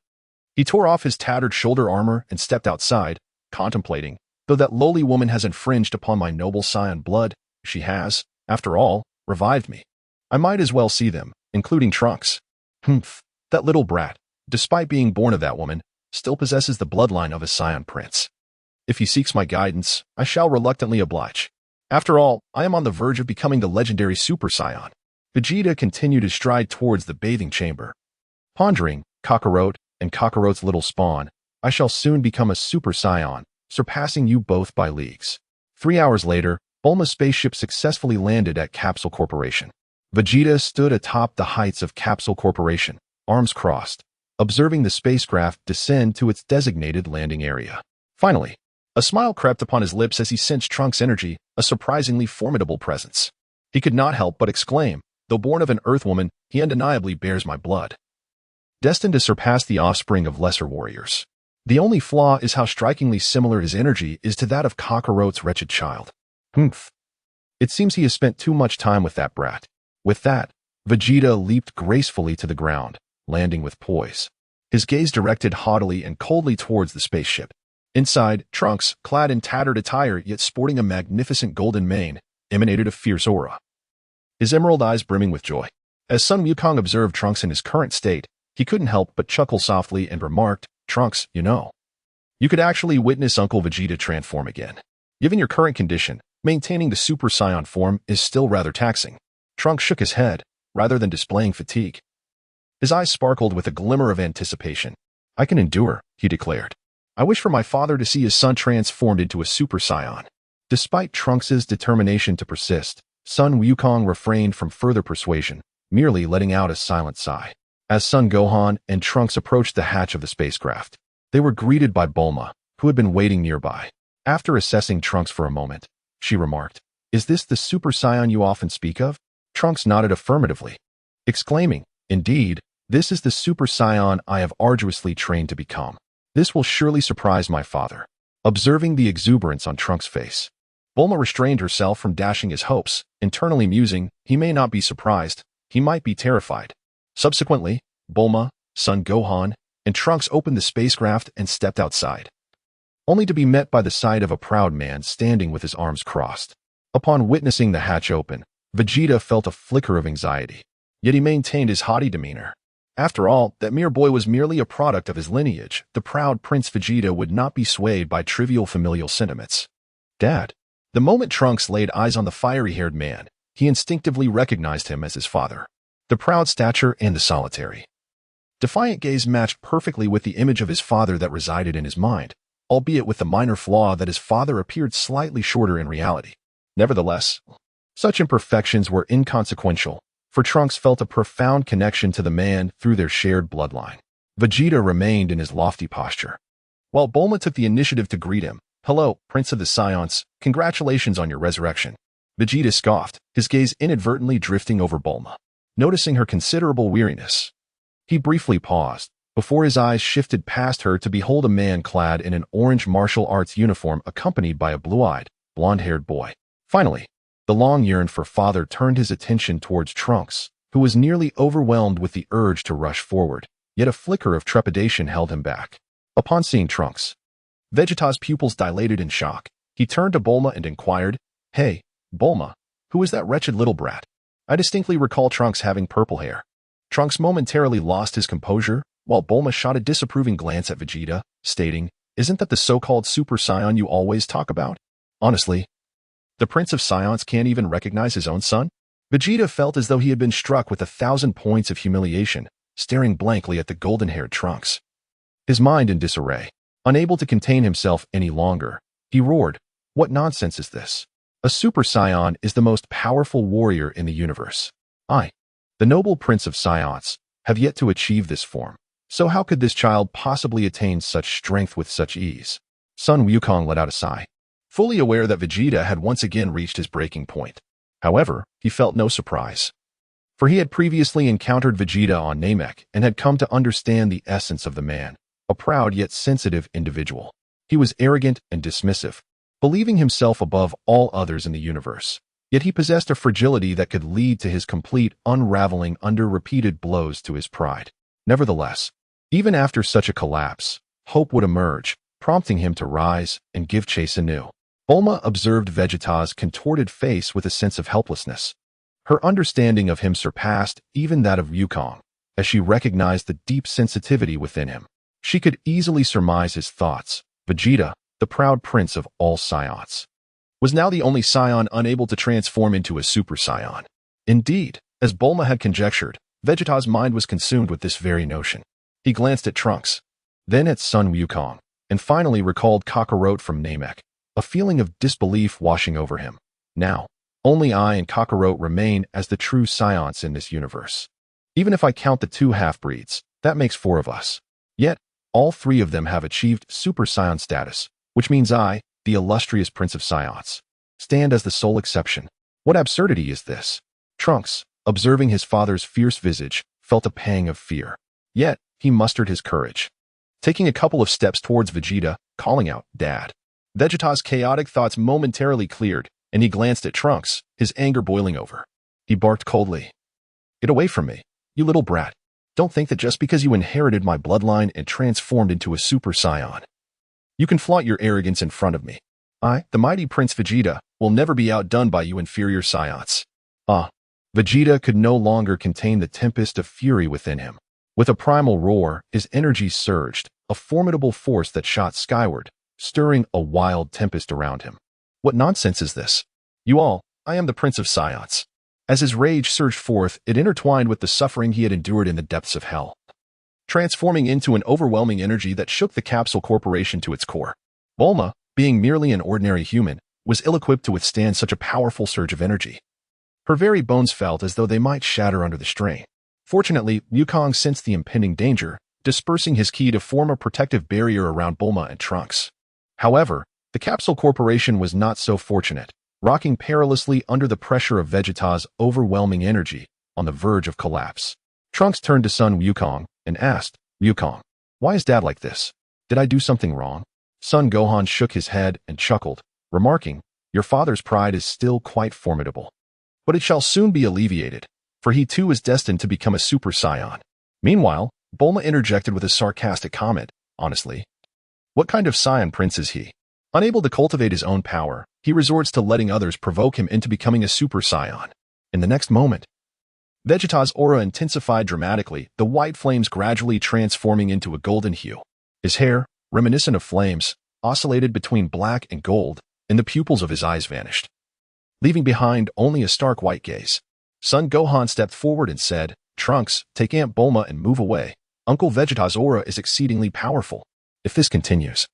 he tore off his tattered shoulder armor and stepped outside, contemplating, though that lowly woman has infringed upon my noble Saiyan blood, she has, after all, revived me. I might as well see them, including Trunks. Humph, that little brat, despite being born of that woman, still possesses the bloodline of a Saiyan prince. If he seeks my guidance, I shall reluctantly oblige. After all, I am on the verge of becoming the legendary Super Saiyan. Vegeta continued his stride towards the bathing chamber, pondering, Kakarot and Kakarot's little spawn, I shall soon become a Super Saiyan, surpassing you both by leagues. 3 hours later, Bulma's spaceship successfully landed at Capsule Corporation. Vegeta stood atop the heights of Capsule Corporation, arms crossed, observing the spacecraft descend to its designated landing area. Finally, a smile crept upon his lips as he sensed Trunks' energy, a surprisingly formidable presence. He could not help but exclaim, though born of an Earth woman, he undeniably bears my blood, destined to surpass the offspring of lesser warriors. The only flaw is how strikingly similar his energy is to that of Kakarot's wretched child. Humph. It seems he has spent too much time with that brat. With that, Vegeta leaped gracefully to the ground, landing with poise, his gaze directed haughtily and coldly towards the spaceship. Inside, Trunks, clad in tattered attire yet sporting a magnificent golden mane, emanated a fierce aura, his emerald eyes brimming with joy. As Sun Wukong observed Trunks in his current state, he couldn't help but chuckle softly and remarked, Trunks, you could actually witness Uncle Vegeta transform again. Given your current condition, maintaining the Super Saiyan form is still rather taxing. Trunks shook his head, rather than displaying fatigue. His eyes sparkled with a glimmer of anticipation. I can endure, he declared. I wish for my father to see his son transformed into a Super Saiyan. Despite Trunks' determination to persist, Sun Wukong refrained from further persuasion, merely letting out a silent sigh. As Sun Gohan and Trunks approached the hatch of the spacecraft, they were greeted by Bulma, who had been waiting nearby. After assessing Trunks for a moment, she remarked, "Is this the Super Saiyan you often speak of?" Trunks nodded affirmatively, exclaiming, "Indeed, this is the Super Saiyan I have arduously trained to become. This will surely surprise my father." Observing the exuberance on Trunks' face, Bulma restrained herself from dashing his hopes, internally musing, he may not be surprised, he might be terrified. Subsequently, Bulma, Sun Gohan, and Trunks opened the spacecraft and stepped outside, only to be met by the sight of a proud man standing with his arms crossed. Upon witnessing the hatch open, Vegeta felt a flicker of anxiety, yet he maintained his haughty demeanor. After all, that mere boy was merely a product of his lineage. The proud Prince Vegeta would not be swayed by trivial familial sentiments. "Dad." The moment Trunks laid eyes on the fiery-haired man, he instinctively recognized him as his father. The proud stature and the solitary, defiant gaze matched perfectly with the image of his father that resided in his mind, albeit with the minor flaw that his father appeared slightly shorter in reality. Nevertheless, such imperfections were inconsequential, for Trunks felt a profound connection to the man through their shared bloodline. Vegeta remained in his lofty posture, while Bulma took the initiative to greet him. "Hello, Prince of the Saiyans, congratulations on your resurrection." Vegeta scoffed, his gaze inadvertently drifting over Bulma. Noticing her considerable weariness, he briefly paused, before his eyes shifted past her to behold a man clad in an orange martial arts uniform accompanied by a blue-eyed, blonde-haired boy. Finally, the long yearn for father turned his attention towards Trunks, who was nearly overwhelmed with the urge to rush forward, yet a flicker of trepidation held him back. Upon seeing Trunks, Vegeta's pupils dilated in shock. He turned to Bulma and inquired, "Hey, Bulma, who is that wretched little brat?" I distinctly recall Trunks having purple hair. Trunks momentarily lost his composure, while Bulma shot a disapproving glance at Vegeta, stating, "Isn't that the so-called Super Saiyan you always talk about?" Honestly, the Prince of Saiyans can't even recognize his own son? Vegeta felt as though he had been struck with 1,000 points of humiliation, staring blankly at the golden-haired Trunks. His mind in disarray, unable to contain himself any longer, he roared, "What nonsense is this? A Super Saiyan is the most powerful warrior in the universe. I, the noble Prince of Saiyans, have yet to achieve this form. So how could this child possibly attain such strength with such ease?" Sun Wukong let out a sigh, fully aware that Vegeta had once again reached his breaking point. However, he felt no surprise, for he had previously encountered Vegeta on Namek and had come to understand the essence of the man, a proud yet sensitive individual. He was arrogant and dismissive, believing himself above all others in the universe. Yet he possessed a fragility that could lead to his complete unraveling under repeated blows to his pride. Nevertheless, even after such a collapse, hope would emerge, prompting him to rise and give chase anew. Bulma observed Vegeta's contorted face with a sense of helplessness. Her understanding of him surpassed even that of Wukong, as she recognized the deep sensitivity within him. She could easily surmise his thoughts. Vegeta, the proud prince of all Saiyans, was now the only Saiyan unable to transform into a Super Saiyan. Indeed, as Bulma had conjectured, Vegeta's mind was consumed with this very notion. He glanced at Trunks, then at Sun Wukong, and finally recalled Kakarot from Namek, a feeling of disbelief washing over him. Now, only I and Kakarot remain as the true Saiyans in this universe. Even if I count the two half-breeds, that makes 4 of us. Yet, all 3 of them have achieved Super Saiyan status, which means I, the illustrious Prince of Saiyans, stand as the sole exception. What absurdity is this? Trunks, observing his father's fierce visage, felt a pang of fear. Yet, he mustered his courage, taking a couple of steps towards Vegeta, calling out, "Dad." Vegeta's chaotic thoughts momentarily cleared, and he glanced at Trunks, his anger boiling over. He barked coldly, "Get away from me, you little brat. Don't think that just because you inherited my bloodline and transformed into a Super Saiyan, you can flaunt your arrogance in front of me. I, the mighty Prince Vegeta, will never be outdone by you inferior Saiyans." Vegeta could no longer contain the tempest of fury within him. With a primal roar, his energy surged, a formidable force that shot skyward, stirring a wild tempest around him. "What nonsense is this? You all, I am the Prince of Saiyans." As his rage surged forth, it intertwined with the suffering he had endured in the depths of hell, transforming into an overwhelming energy that shook the Capsule Corporation to its core. Bulma, being merely an ordinary human, was ill-equipped to withstand such a powerful surge of energy. Her very bones felt as though they might shatter under the strain. Fortunately, Wukong sensed the impending danger, dispersing his ki to form a protective barrier around Bulma and Trunks. However, the Capsule Corporation was not so fortunate, rocking perilously under the pressure of Vegeta's overwhelming energy, on the verge of collapse. Trunks turned to son Wukong and asked, Wukong, why is Dad like this? Did I do something wrong? Son Gohan shook his head and chuckled, remarking, your father's pride is still quite formidable. But it shall soon be alleviated, for he too is destined to become a Super Saiyan. Meanwhile, Bulma interjected with a sarcastic comment, honestly. What kind of Saiyan prince is he? Unable to cultivate his own power, he resorts to letting others provoke him into becoming a Super Saiyan. In the next moment, Vegeta's aura intensified dramatically, the white flames gradually transforming into a golden hue. His hair, reminiscent of flames, oscillated between black and gold, and the pupils of his eyes vanished, leaving behind only a stark white gaze. Son Gohan stepped forward and said, Trunks, take Aunt Bulma and move away. Uncle Vegeta's aura is exceedingly powerful. If this continues,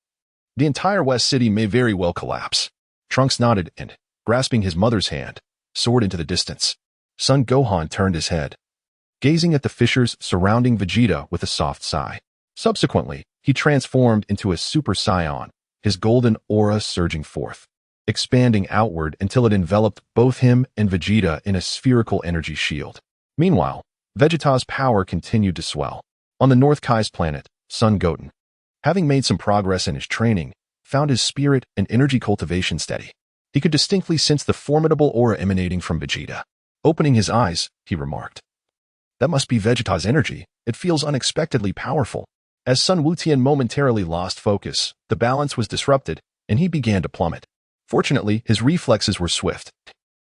the entire West City may very well collapse. Trunks nodded and, grasping his mother's hand, soared into the distance. Son Gohan turned his head, gazing at the fissures surrounding Vegeta with a soft sigh. Subsequently, he transformed into a Super Saiyan, his golden aura surging forth, expanding outward until it enveloped both him and Vegeta in a spherical energy shield. Meanwhile, Vegeta's power continued to swell. On the North Kai's planet, son Goten, having made some progress in his training, found his spirit and energy cultivation steady. He could distinctly sense the formidable aura emanating from Vegeta. Opening his eyes, he remarked, that must be Vegeta's energy. It feels unexpectedly powerful. As Sun Wutian momentarily lost focus, the balance was disrupted, and he began to plummet. Fortunately, his reflexes were swift.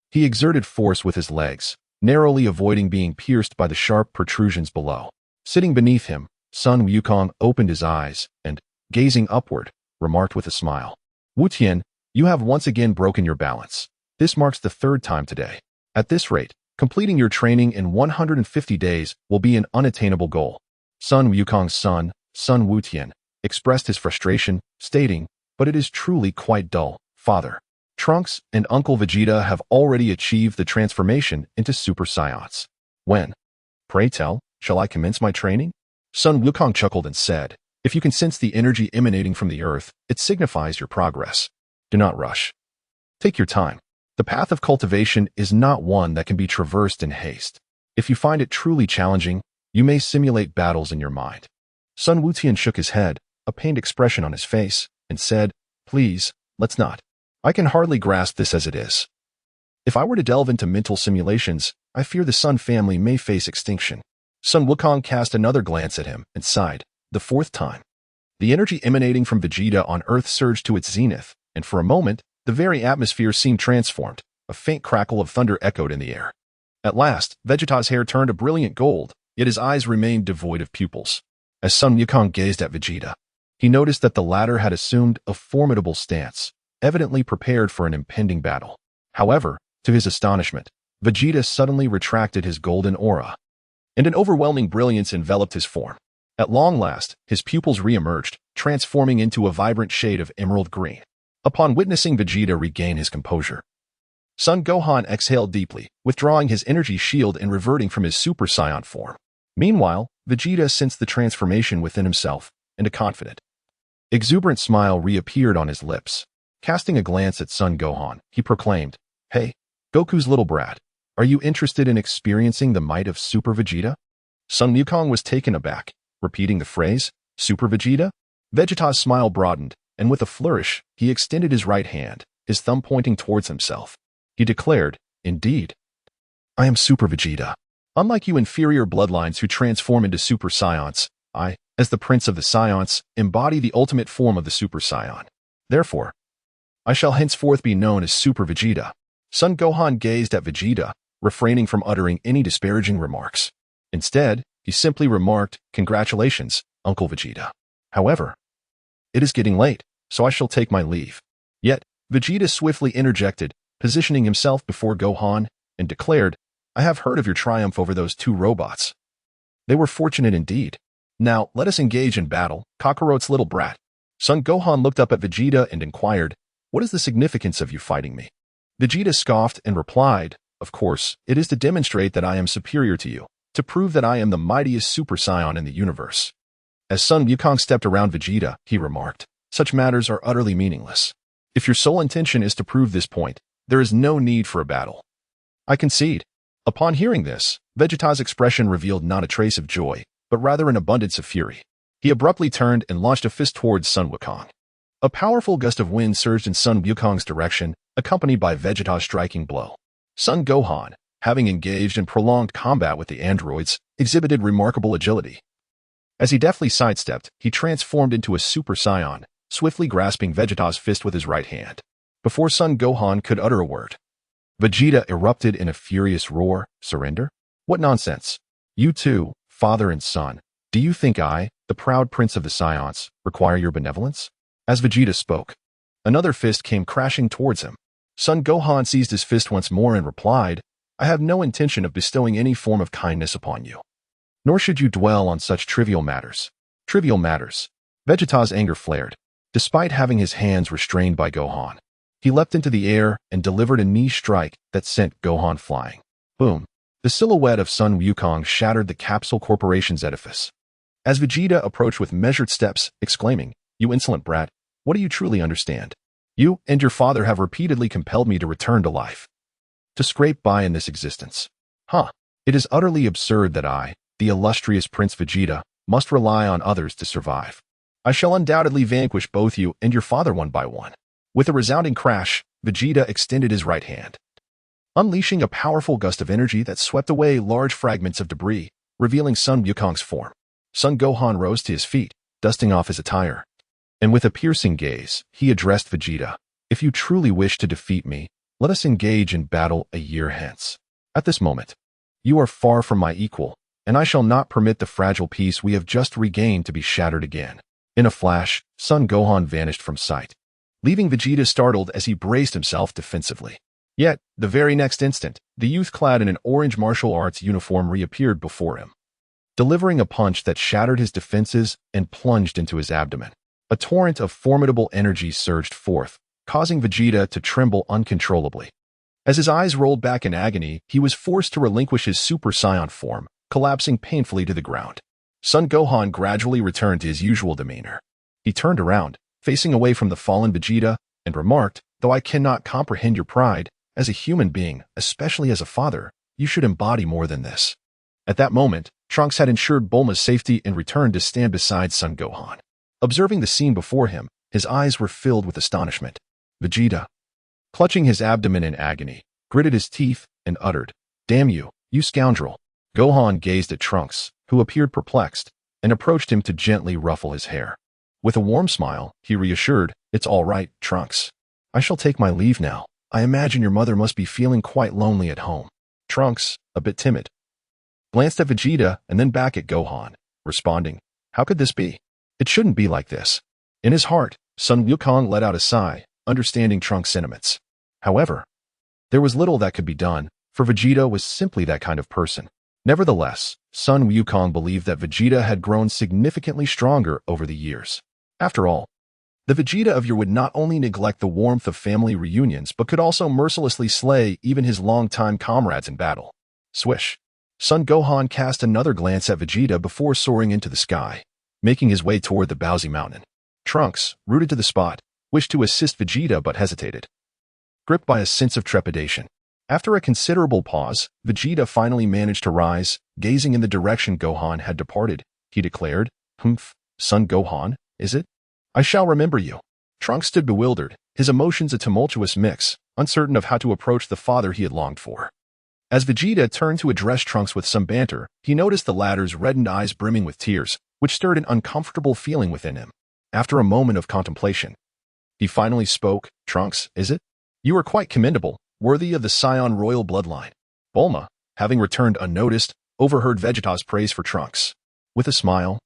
He exerted force with his legs, narrowly avoiding being pierced by the sharp protrusions below. Sitting beneath him, Sun Wukong opened his eyes and, gazing upward, remarked with a smile, Wutian, you have once again broken your balance. This marks the third time today. At this rate, completing your training in 150 days will be an unattainable goal. Sun Wukong's son, Sun Wutian, expressed his frustration, stating, but it is truly quite dull, father. Trunks and Uncle Vegeta have already achieved the transformation into Super Saiyans. When? Pray tell, shall I commence my training? Sun Wukong chuckled and said, if you can sense the energy emanating from the earth, it signifies your progress. Do not rush. Take your time. The path of cultivation is not one that can be traversed in haste. If you find it truly challenging, you may simulate battles in your mind. Sun Wutian shook his head, a pained expression on his face, and said, please, let's not. I can hardly grasp this as it is. If I were to delve into mental simulations, I fear the Sun family may face extinction. Sun Wukong cast another glance at him and sighed, the fourth time. The energy emanating from Vegeta on Earth surged to its zenith, and for a moment, the very atmosphere seemed transformed. A faint crackle of thunder echoed in the air. At last, Vegeta's hair turned a brilliant gold, yet his eyes remained devoid of pupils. As Sun Wukong gazed at Vegeta, he noticed that the latter had assumed a formidable stance, evidently prepared for an impending battle. However, to his astonishment, Vegeta suddenly retracted his golden aura, and an overwhelming brilliance enveloped his form. At long last, his pupils re-emerged, transforming into a vibrant shade of emerald green. Upon witnessing Vegeta regain his composure, Son Gohan exhaled deeply, withdrawing his energy shield and reverting from his Super Saiyan form. Meanwhile, Vegeta sensed the transformation within himself, and a confident, exuberant smile reappeared on his lips. Casting a glance at Son Gohan, he proclaimed, hey, Goku's little brat, are you interested in experiencing the might of Super Vegeta? Sun Wukong was taken aback, repeating the phrase, Super Vegeta? Vegeta's smile broadened, and with a flourish, he extended his right hand, his thumb pointing towards himself. He declared, indeed, I am Super Vegeta. Unlike you inferior bloodlines who transform into Super Saiyans, I, as the Prince of the Saiyans, embody the ultimate form of the Super Saiyan. Therefore, I shall henceforth be known as Super Vegeta. Son Gohan gazed at Vegeta, refraining from uttering any disparaging remarks. Instead, he simply remarked, congratulations, Uncle Vegeta. However, it is getting late, so I shall take my leave. Yet, Vegeta swiftly interjected, positioning himself before Gohan, and declared, I have heard of your triumph over those two robots. They were fortunate indeed. Now, let us engage in battle, Kakarot's little brat. Son Gohan looked up at Vegeta and inquired, what is the significance of you fighting me? Vegeta scoffed and replied, of course, it is to demonstrate that I am superior to you. To prove that I am the mightiest Super Saiyan in the universe. As Sun Wukong stepped around Vegeta, he remarked, such matters are utterly meaningless. If your sole intention is to prove this point, there is no need for a battle. I concede. Upon hearing this, Vegeta's expression revealed not a trace of joy, but rather an abundance of fury. He abruptly turned and launched a fist towards Sun Wukong. A powerful gust of wind surged in Sun Wukong's direction, accompanied by Vegeta's striking blow. Sun Gohan, having engaged in prolonged combat with the androids, exhibited remarkable agility. As he deftly sidestepped, he transformed into a Super Saiyan, swiftly grasping Vegeta's fist with his right hand. Before Sun Gohan could utter a word, Vegeta erupted in a furious roar. Surrender? What nonsense! You two, father and son, do you think I, the proud prince of the Saiyans, require your benevolence? As Vegeta spoke, another fist came crashing towards him. Sun Gohan seized his fist once more and replied, I have no intention of bestowing any form of kindness upon you. Nor should you dwell on such trivial matters. Trivial matters. Vegeta's anger flared. Despite having his hands restrained by Gohan, he leapt into the air and delivered a knee strike that sent Gohan flying. Boom. The silhouette of Sun Wukong shattered the Capsule Corporation's edifice. As Vegeta approached with measured steps, exclaiming, You insolent brat, what do you truly understand? You and your father have repeatedly compelled me to return to life, to scrape by in this existence. It is utterly absurd that I, the illustrious Prince Vegeta, must rely on others to survive. I shall undoubtedly vanquish both you and your father one by one. With a resounding crash, Vegeta extended his right hand, unleashing a powerful gust of energy that swept away large fragments of debris, revealing Sun Wukong's form. Sun Gohan rose to his feet, dusting off his attire, and with a piercing gaze, he addressed Vegeta. If you truly wish to defeat me, let us engage in battle a year hence. At this moment, you are far from my equal, and I shall not permit the fragile peace we have just regained to be shattered again. In a flash, Sun Gohan vanished from sight, leaving Vegeta startled as he braced himself defensively. Yet, the very next instant, the youth clad in an orange martial arts uniform reappeared before him, delivering a punch that shattered his defenses and plunged into his abdomen. A torrent of formidable energy surged forth, causing Vegeta to tremble uncontrollably. As his eyes rolled back in agony, he was forced to relinquish his Super Saiyan form, collapsing painfully to the ground. Sun Gohan gradually returned to his usual demeanor. He turned around, facing away from the fallen Vegeta, and remarked, Though I cannot comprehend your pride, as a human being, especially as a father, you should embody more than this. At that moment, Trunks had ensured Bulma's safety and returned to stand beside Sun Gohan. Observing the scene before him, his eyes were filled with astonishment. Vegeta, clutching his abdomen in agony, gritted his teeth and uttered, Damn you, you scoundrel. Gohan gazed at Trunks, who appeared perplexed, and approached him to gently ruffle his hair. With a warm smile, he reassured, It's all right, Trunks. I shall take my leave now. I imagine your mother must be feeling quite lonely at home. Trunks, a bit timid, glanced at Vegeta and then back at Gohan, responding, How could this be? It shouldn't be like this. In his heart, Sun Wukong let out a sigh, understanding Trunks' sentiments. However, there was little that could be done, for Vegeta was simply that kind of person. Nevertheless, Sun Wukong believed that Vegeta had grown significantly stronger over the years. After all, the Vegeta of yore would not only neglect the warmth of family reunions but could also mercilessly slay even his longtime comrades in battle. Swish. Sun Gohan cast another glance at Vegeta before soaring into the sky, making his way toward the Baozi Mountain. Trunks, rooted to the spot, wished to assist Vegeta but hesitated, gripped by a sense of trepidation. After a considerable pause, Vegeta finally managed to rise, gazing in the direction Gohan had departed. He declared, Humph, Son Gohan, is it? I shall remember you. Trunks stood bewildered, his emotions a tumultuous mix, uncertain of how to approach the father he had longed for. As Vegeta turned to address Trunks with some banter, he noticed the latter's reddened eyes brimming with tears, which stirred an uncomfortable feeling within him. After a moment of contemplation, he finally spoke, Trunks, is it? You are quite commendable, worthy of the Saiyan royal bloodline. Bulma, having returned unnoticed, overheard Vegeta's praise for Trunks. With a smile,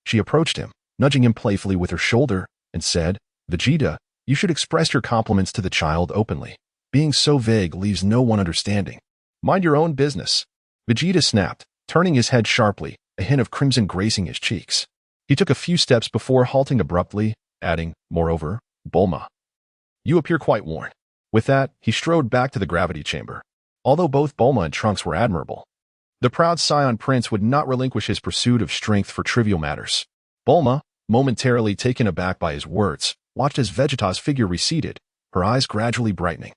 she approached him, nudging him playfully with her shoulder, and said, Vegeta, you should express your compliments to the child openly. Being so vague leaves no one understanding. Mind your own business. Vegeta snapped, turning his head sharply, a hint of crimson gracing his cheeks. He took a few steps before halting abruptly, adding, Moreover, Bulma, you appear quite worn. With that, he strode back to the gravity chamber. Although both Bulma and Trunks were admirable, The proud Scion Prince would not relinquish his pursuit of strength for trivial matters. Bulma, momentarily taken aback by his words, watched as Vegeta's figure receded, her eyes gradually brightening.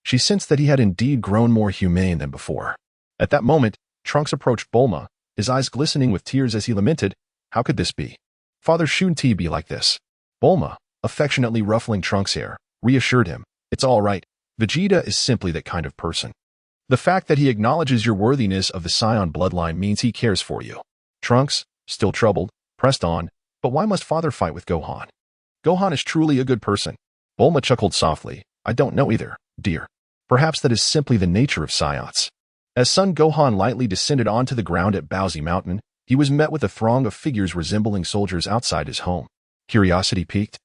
She sensed that he had indeed grown more humane than before. At that moment, Trunks approached Bulma, his eyes glistening with tears as he lamented, "How could this be? Father shouldn't he be like this?" Bulma, affectionately ruffling Trunks' hair, reassured him, "It's all right. Vegeta is simply that kind of person. The fact that he acknowledges your worthiness of the Scion bloodline means he cares for you." Trunks, still troubled, pressed on, "But why must Father fight with Gohan? Gohan is truly a good person." Bulma chuckled softly, "I don't know either, dear. Perhaps that is simply the nature of Scions." As Son Gohan lightly descended onto the ground at Baozi Mountain, he was met with a throng of figures resembling soldiers outside his home. Curiosity piqued.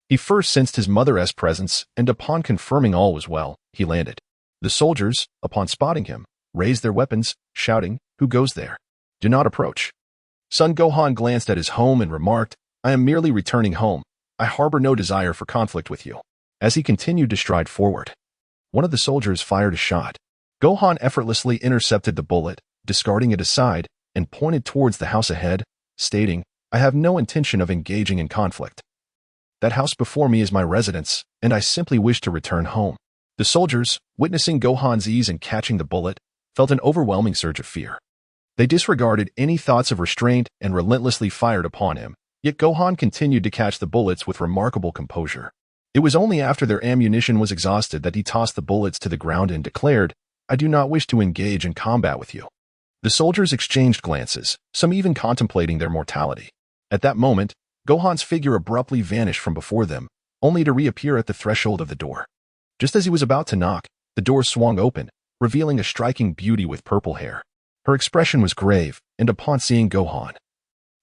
He first sensed his mother's presence, and upon confirming all was well, he landed. The soldiers, upon spotting him, raised their weapons, shouting, "Who goes there? Do not approach." Son Gohan glanced at his home and remarked, "I am merely returning home. I harbor no desire for conflict with you." As he continued to stride forward, one of the soldiers fired a shot. Gohan effortlessly intercepted the bullet, discarding it aside, and pointed towards the house ahead, stating, "I have no intention of engaging in conflict. That house before me is my residence, and I simply wish to return home." The soldiers, witnessing Gohan's ease in catching the bullet, felt an overwhelming surge of fear. They disregarded any thoughts of restraint and relentlessly fired upon him, yet Gohan continued to catch the bullets with remarkable composure. It was only after their ammunition was exhausted that he tossed the bullets to the ground and declared, "I do not wish to engage in combat with you." The soldiers exchanged glances, some even contemplating their mortality. At that moment, Gohan's figure abruptly vanished from before them, only to reappear at the threshold of the door. Just as he was about to knock, the door swung open, revealing a striking beauty with purple hair. Her expression was grave, and upon seeing Gohan,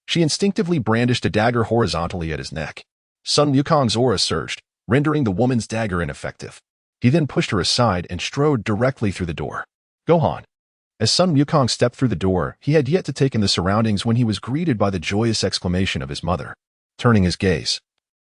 she instinctively brandished a dagger horizontally at his neck. Sun Wukong's aura surged, rendering the woman's dagger ineffective. He then pushed her aside and strode directly through the door. "Gohan." As Sun Wukong stepped through the door, he had yet to take in the surroundings when he was greeted by the joyous exclamation of his mother. Turning his gaze,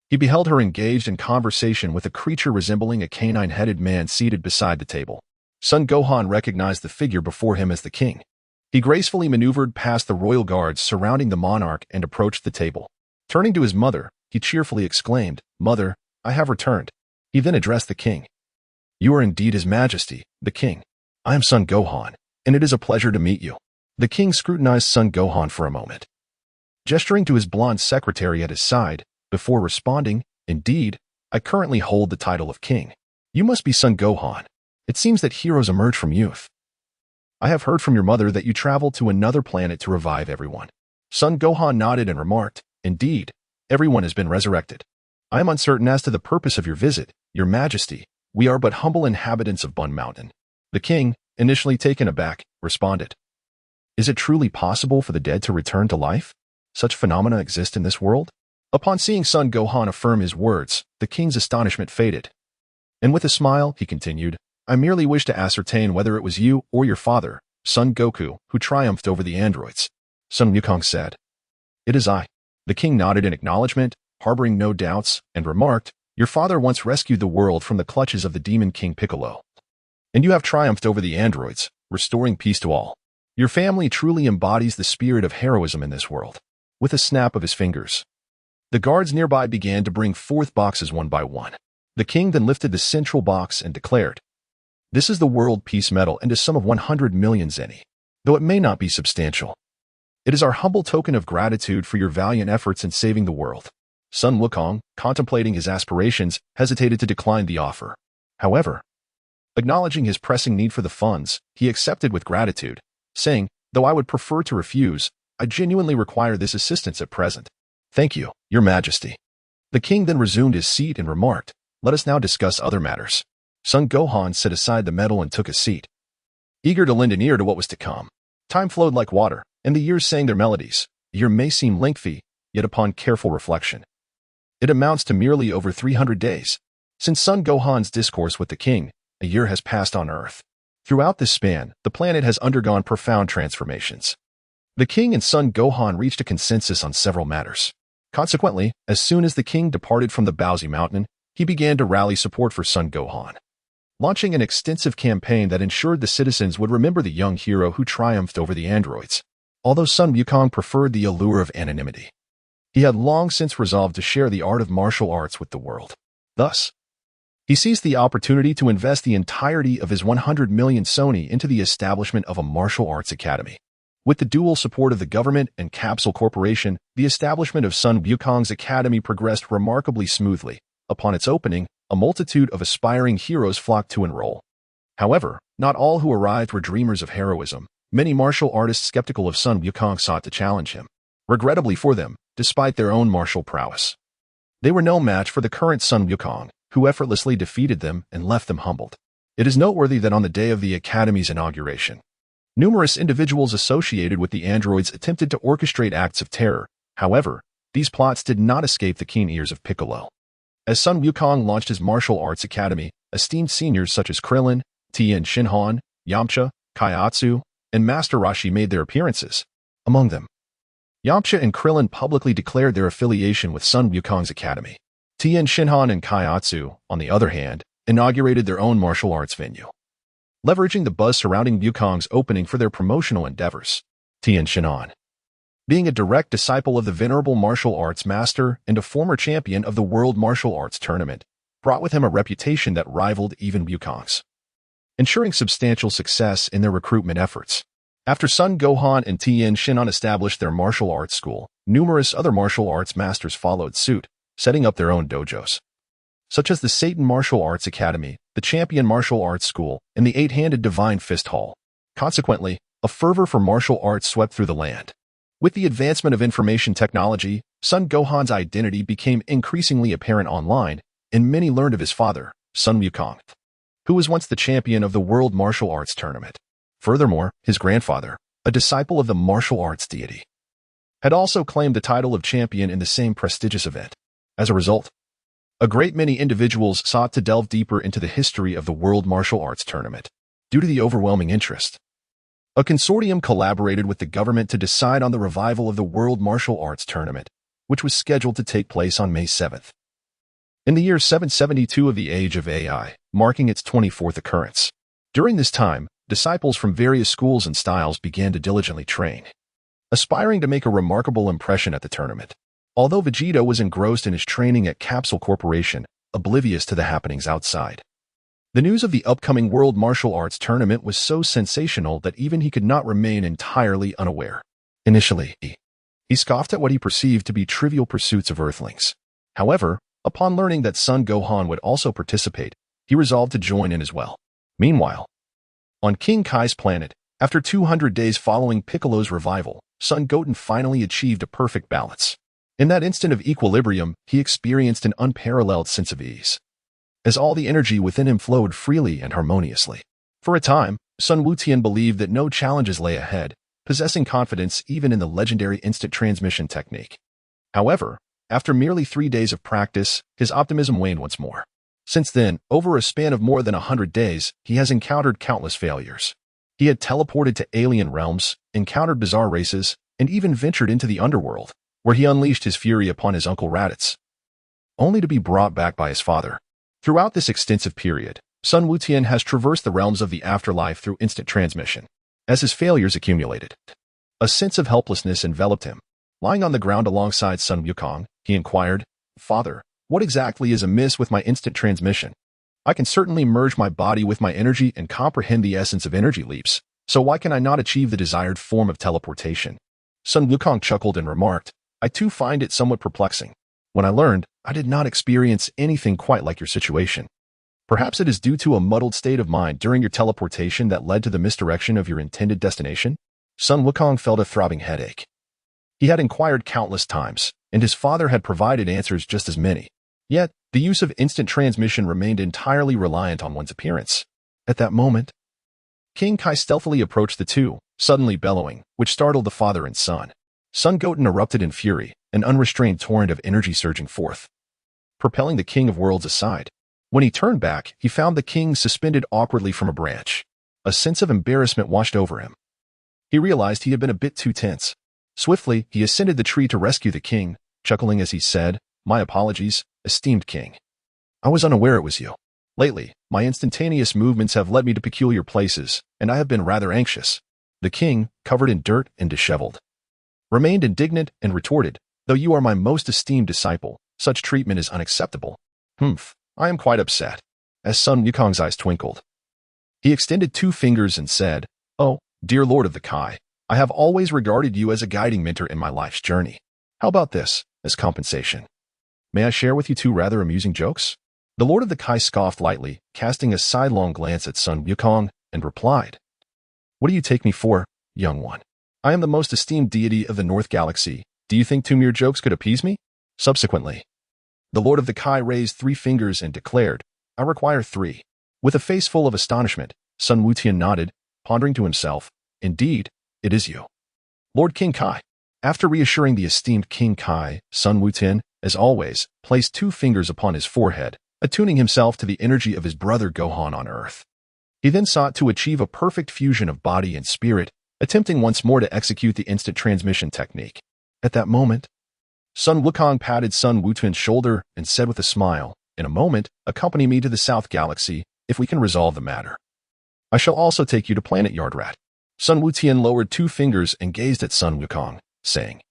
he beheld her engaged in conversation with a creature resembling a canine-headed man seated beside the table. Son Gohan recognized the figure before him as the king. He gracefully maneuvered past the royal guards surrounding the monarch and approached the table. Turning to his mother, he cheerfully exclaimed, "Mother, I have returned." He then addressed the king. "You are indeed His Majesty, the king. I am Son Gohan, and it is a pleasure to meet you." The king scrutinized Son Gohan for a moment, gesturing to his blonde secretary at his side, before responding, "Indeed, I currently hold the title of king. You must be Son Gohan. It seems that heroes emerge from youth. I have heard from your mother that you traveled to another planet to revive everyone." Son Gohan nodded and remarked, "Indeed, everyone has been resurrected. I am uncertain as to the purpose of your visit, Your Majesty. We are but humble inhabitants of Bun Mountain." The king, initially taken aback, responded, "Is it truly possible for the dead to return to life? Such phenomena exist in this world?" Upon seeing Son Gohan affirm his words, the king's astonishment faded. And with a smile, he continued, "I merely wish to ascertain whether it was you or your father, Son Goku, who triumphed over the androids." Son Wukong said, "It is I." The king nodded in acknowledgement, harboring no doubts, and remarked, "Your father once rescued the world from the clutches of the demon King Piccolo. And you have triumphed over the androids, restoring peace to all. Your family truly embodies the spirit of heroism in this world." With a snap of his fingers, the guards nearby began to bring forth boxes one by one. The king then lifted the central box and declared, "This is the World Peace Medal and a sum of 100 million zeni. Though it may not be substantial, it is our humble token of gratitude for your valiant efforts in saving the world." Son Wukong, contemplating his aspirations, hesitated to decline the offer. However, acknowledging his pressing need for the funds, he accepted with gratitude, saying, "Though I would prefer to refuse, I genuinely require this assistance at present." "Thank you, Your Majesty." The king then resumed his seat and remarked, "Let us now discuss other matters." Son Gohan set aside the medal and took a seat, eager to lend an ear to what was to come. Time flowed like water, and the years sang their melodies. A year may seem lengthy, yet upon careful reflection, it amounts to merely over 300 days. Since Son Gohan's discourse with the king, a year has passed on Earth. Throughout this span, the planet has undergone profound transformations. The king and Son Gohan reached a consensus on several matters. Consequently, as soon as the king departed from the Baozi Mountain, he began to rally support for Son Gohan. launching an extensive campaign that ensured the citizens would remember the young hero who triumphed over the androids. Although Sun Wukong preferred the allure of anonymity, he had long since resolved to share the art of martial arts with the world. Thus, he seized the opportunity to invest the entirety of his 100 million Sony into the establishment of a martial arts academy. With the dual support of the government and Capsule Corporation, the establishment of Sun Wukong's academy progressed remarkably smoothly. Upon its opening, a multitude of aspiring heroes flocked to enroll. However, not all who arrived were dreamers of heroism. Many martial artists skeptical of Sun Wukong sought to challenge him. Regrettably for them, despite their own martial prowess, they were no match for the current Sun Wukong, who effortlessly defeated them and left them humbled. It is noteworthy that on the day of the academy's inauguration, numerous individuals associated with the androids attempted to orchestrate acts of terror. However, these plots did not escape the keen ears of Piccolo. As Sun Wukong launched his martial arts academy, esteemed seniors such as Krillin, Tien Shinhan, Yamcha, Kaiatsu, and Master Roshi made their appearances. Among them, Yamcha and Krillin publicly declared their affiliation with Sun Wukong's academy. Tien Shinhan and Kaiatsu, on the other hand, inaugurated their own martial arts venue, leveraging the buzz surrounding Wukong's opening for their promotional endeavors. Tien Shinhan, being a direct disciple of the venerable martial arts master and a former champion of the World Martial Arts Tournament, brought with him a reputation that rivaled even Wukong's, ensuring substantial success in their recruitment efforts. After Sun Gohan and Tien Shinhan established their martial arts school, numerous other martial arts masters followed suit, setting up their own dojos, such as the Satan Martial Arts Academy, the Champion Martial Arts School, and the Eight-Handed Divine Fist Hall. Consequently, a fervor for martial arts swept through the land. With the advancement of information technology, Sun Gohan's identity became increasingly apparent online, and many learned of his father, Sun Wukong, who was once the champion of the World Martial Arts Tournament. Furthermore, his grandfather, a disciple of the martial arts deity, had also claimed the title of champion in the same prestigious event. As a result, a great many individuals sought to delve deeper into the history of the World Martial Arts Tournament. Due to the overwhelming interest, a consortium collaborated with the government to decide on the revival of the World Martial Arts Tournament, which was scheduled to take place on May 7th. In the year 772 of the Age of AI, marking its 24th occurrence. During this time, disciples from various schools and styles began to diligently train, aspiring to make a remarkable impression at the tournament. Although Vegeta was engrossed in his training at Capsule Corporation, oblivious to the happenings outside, the news of the upcoming World Martial Arts Tournament was so sensational that even he could not remain entirely unaware. Initially, he scoffed at what he perceived to be trivial pursuits of Earthlings. However, upon learning that Sun Gohan would also participate, he resolved to join in as well. Meanwhile, on King Kai's planet, after 200 days following Piccolo's revival, Son Goten finally achieved a perfect balance. In that instant of equilibrium, he experienced an unparalleled sense of ease, as all the energy within him flowed freely and harmoniously. For a time, Sun Wutian believed that no challenges lay ahead, possessing confidence even in the legendary instant transmission technique. However, after merely 3 days of practice, his optimism waned once more. Since then, over a span of more than 100 days, he has encountered countless failures. He had teleported to alien realms, encountered bizarre races, and even ventured into the underworld, where he unleashed his fury upon his Uncle Raditz, only to be brought back by his father. Throughout this extensive period, Sun Wutian has traversed the realms of the afterlife through instant transmission. As his failures accumulated, a sense of helplessness enveloped him. Lying on the ground alongside Sun Wukong, he inquired, "Father, what exactly is amiss with my instant transmission? I can certainly merge my body with my energy and comprehend the essence of energy leaps, so why can I not achieve the desired form of teleportation?" Sun Wukong chuckled and remarked, "I too find it somewhat perplexing. When I learned, I did not experience anything quite like your situation. Perhaps it is due to a muddled state of mind during your teleportation that led to the misdirection of your intended destination?" Sun Wukong felt a throbbing headache. He had inquired countless times, and his father had provided answers just as many. Yet, the use of instant transmission remained entirely reliant on one's appearance. At that moment, King Kai stealthily approached the two, suddenly bellowing, which startled the father and son. Sun Goten erupted in fury, an unrestrained torrent of energy surging forth, propelling the King of Worlds aside. When he turned back, he found the king suspended awkwardly from a branch. A sense of embarrassment washed over him. He realized he had been a bit too tense. Swiftly, he ascended the tree to rescue the king, chuckling as he said, "My apologies, esteemed king. I was unaware it was you. Lately, My instantaneous movements have led me to peculiar places, and I have been rather anxious. The king, covered in dirt and disheveled, remained indignant and retorted, though you are my most esteemed disciple, such treatment is unacceptable. I am quite upset. As Sun Wukong's eyes twinkled, he extended 2 fingers and said, "Oh, dear Lord of the Kai, I have always regarded you as a guiding mentor in my life's journey. How about this, as compensation? May I share with you 2 rather amusing jokes?" The Lord of the Kai scoffed lightly, casting a sidelong glance at Sun Wukong, and replied, "What do you take me for, young one? I am the most esteemed deity of the North Galaxy. Do you think 2 mere jokes could appease me?" Subsequently, the Lord of the Kai raised 3 fingers and declared, "I require 3. With a face full of astonishment, Sun Wutian nodded, pondering to himself, "Indeed, it is you, Lord King Kai." After reassuring the esteemed King Kai, Sun Wutian, as always, placed 2 fingers upon his forehead, attuning himself to the energy of his brother Gohan on Earth. He then sought to achieve a perfect fusion of body and spirit, attempting once more to execute the instant transmission technique. At that moment, Sun Wukong patted Sun Wutian's shoulder and said with a smile, "In a moment, accompany me to the South Galaxy, if we can resolve the matter. I shall also take you to Planet Yardrat." Sun Wutian lowered 2 fingers and gazed at Sun Wukong, saying,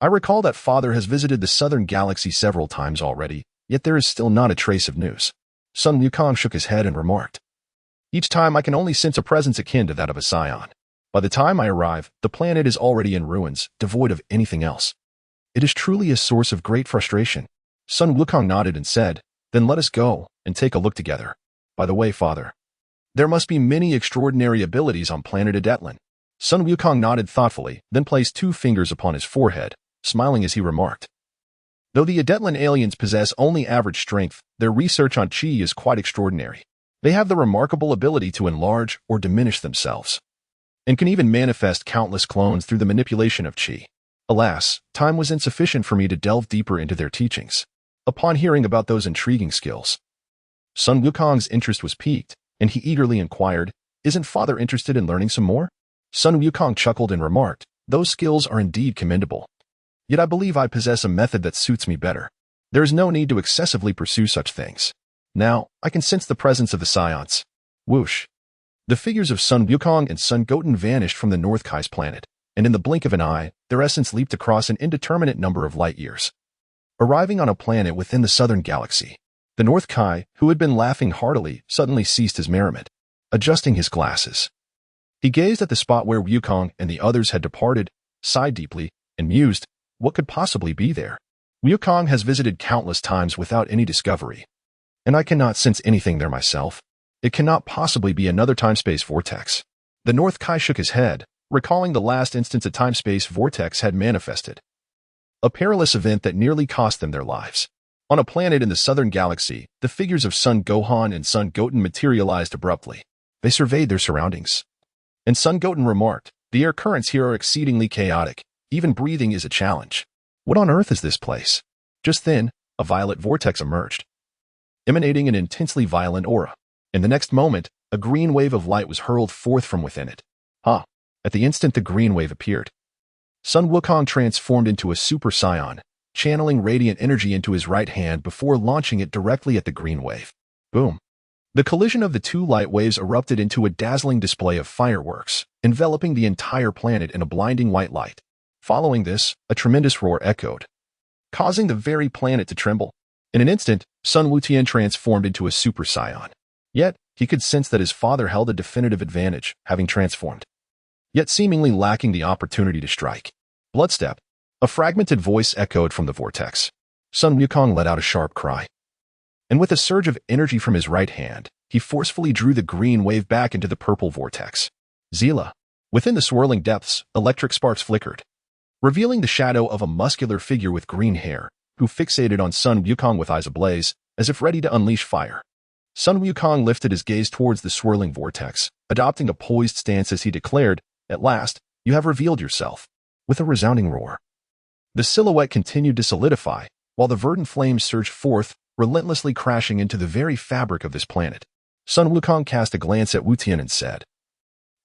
"I recall that father has visited the Southern Galaxy several times already, yet there is still not a trace of news." Sun Wukong shook his head and remarked, "Each time I can only sense a presence akin to that of a scion. By the time I arrive, the planet is already in ruins, devoid of anything else. It is truly a source of great frustration." Sun Wukong nodded and said, "Then let us go and take a look together. By the way, father, there must be many extraordinary abilities on planet Adetlan." Sun Wukong nodded thoughtfully, then placed 2 fingers upon his forehead, smiling as he remarked, "Though the Adetlan aliens possess only average strength, their research on Qi is quite extraordinary. They have the remarkable ability to enlarge or diminish themselves, and can even manifest countless clones through the manipulation of Qi. Alas, time was insufficient for me to delve deeper into their teachings." Upon hearing about those intriguing skills, Sun Wukong's interest was piqued, and he eagerly inquired, "Isn't father interested in learning some more?" Sun Wukong chuckled and remarked, "Those skills are indeed commendable. Yet I believe I possess a method that suits me better. There is no need to excessively pursue such things. Now, I can sense the presence of the scions." Whoosh! The figures of Sun Wukong and Sun Goten vanished from the North Kai's planet, and in the blink of an eye, their essence leaped across an indeterminate number of light years, arriving on a planet within the Southern Galaxy. The North Kai, who had been laughing heartily, suddenly ceased his merriment. Adjusting his glasses, he gazed at the spot where Wukong and the others had departed, sighed deeply, and mused, "What could possibly be there? Wukong has visited countless times without any discovery, and I cannot sense anything there myself. It cannot possibly be another time-space vortex." The North Kai shook his head, recalling the last instance a time-space vortex had manifested, a perilous event that nearly cost them their lives. On a planet in the Southern Galaxy, the figures of Sun Gohan and Sun Goten materialized abruptly. They surveyed their surroundings, and Sun Goten remarked, "The air currents here are exceedingly chaotic. Even breathing is a challenge. What on earth is this place?" Just then, a violet vortex emerged, emanating an intensely violent aura. In the next moment, a green wave of light was hurled forth from within it. At the instant the green wave appeared, Sun Wukong transformed into a super scion, channeling radiant energy into his right hand before launching it directly at the green wave. Boom! The collision of the 2 light waves erupted into a dazzling display of fireworks, enveloping the entire planet in a blinding white light. Following this, a tremendous roar echoed, causing the very planet to tremble. In an instant, Sun Wutian transformed into a super scion. Yet, he could sense that his father held a definitive advantage, having transformed, yet seemingly lacking the opportunity to strike. "Bloodstep!" A fragmented voice echoed from the vortex. Sun Wukong let out a sharp cry, and with a surge of energy from his right hand, he forcefully drew the green wave back into the purple vortex. Zila! Within the swirling depths, electric sparks flickered, revealing the shadow of a muscular figure with green hair, who fixated on Sun Wukong with eyes ablaze, as if ready to unleash fire. Sun Wukong lifted his gaze towards the swirling vortex, adopting a poised stance as he declared, "At last, you have revealed yourself." With a resounding roar, the silhouette continued to solidify, while the verdant flames surged forth, relentlessly crashing into the very fabric of this planet. Sun Wukong cast a glance at Wutian and said,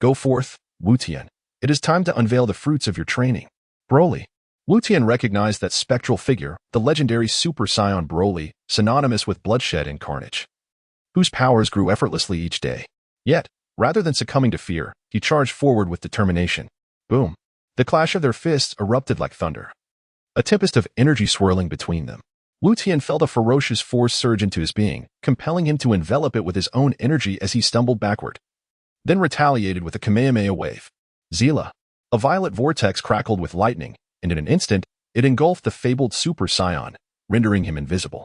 "Go forth, Wutian. It is time to unveil the fruits of your training." Broly. Wutian recognized that spectral figure, the legendary Super Saiyan Broly, synonymous with bloodshed and carnage, whose powers grew effortlessly each day. Yet, rather than succumbing to fear, he charged forward with determination. Boom! The clash of their fists erupted like thunder, a tempest of energy swirling between them. Wu Tian felt a ferocious force surge into his being, compelling him to envelop it with his own energy as he stumbled backward, then retaliated with a Kamehameha wave. Zila! A violet vortex crackled with lightning, and in an instant, it engulfed the fabled Super Saiyan, rendering him invisible.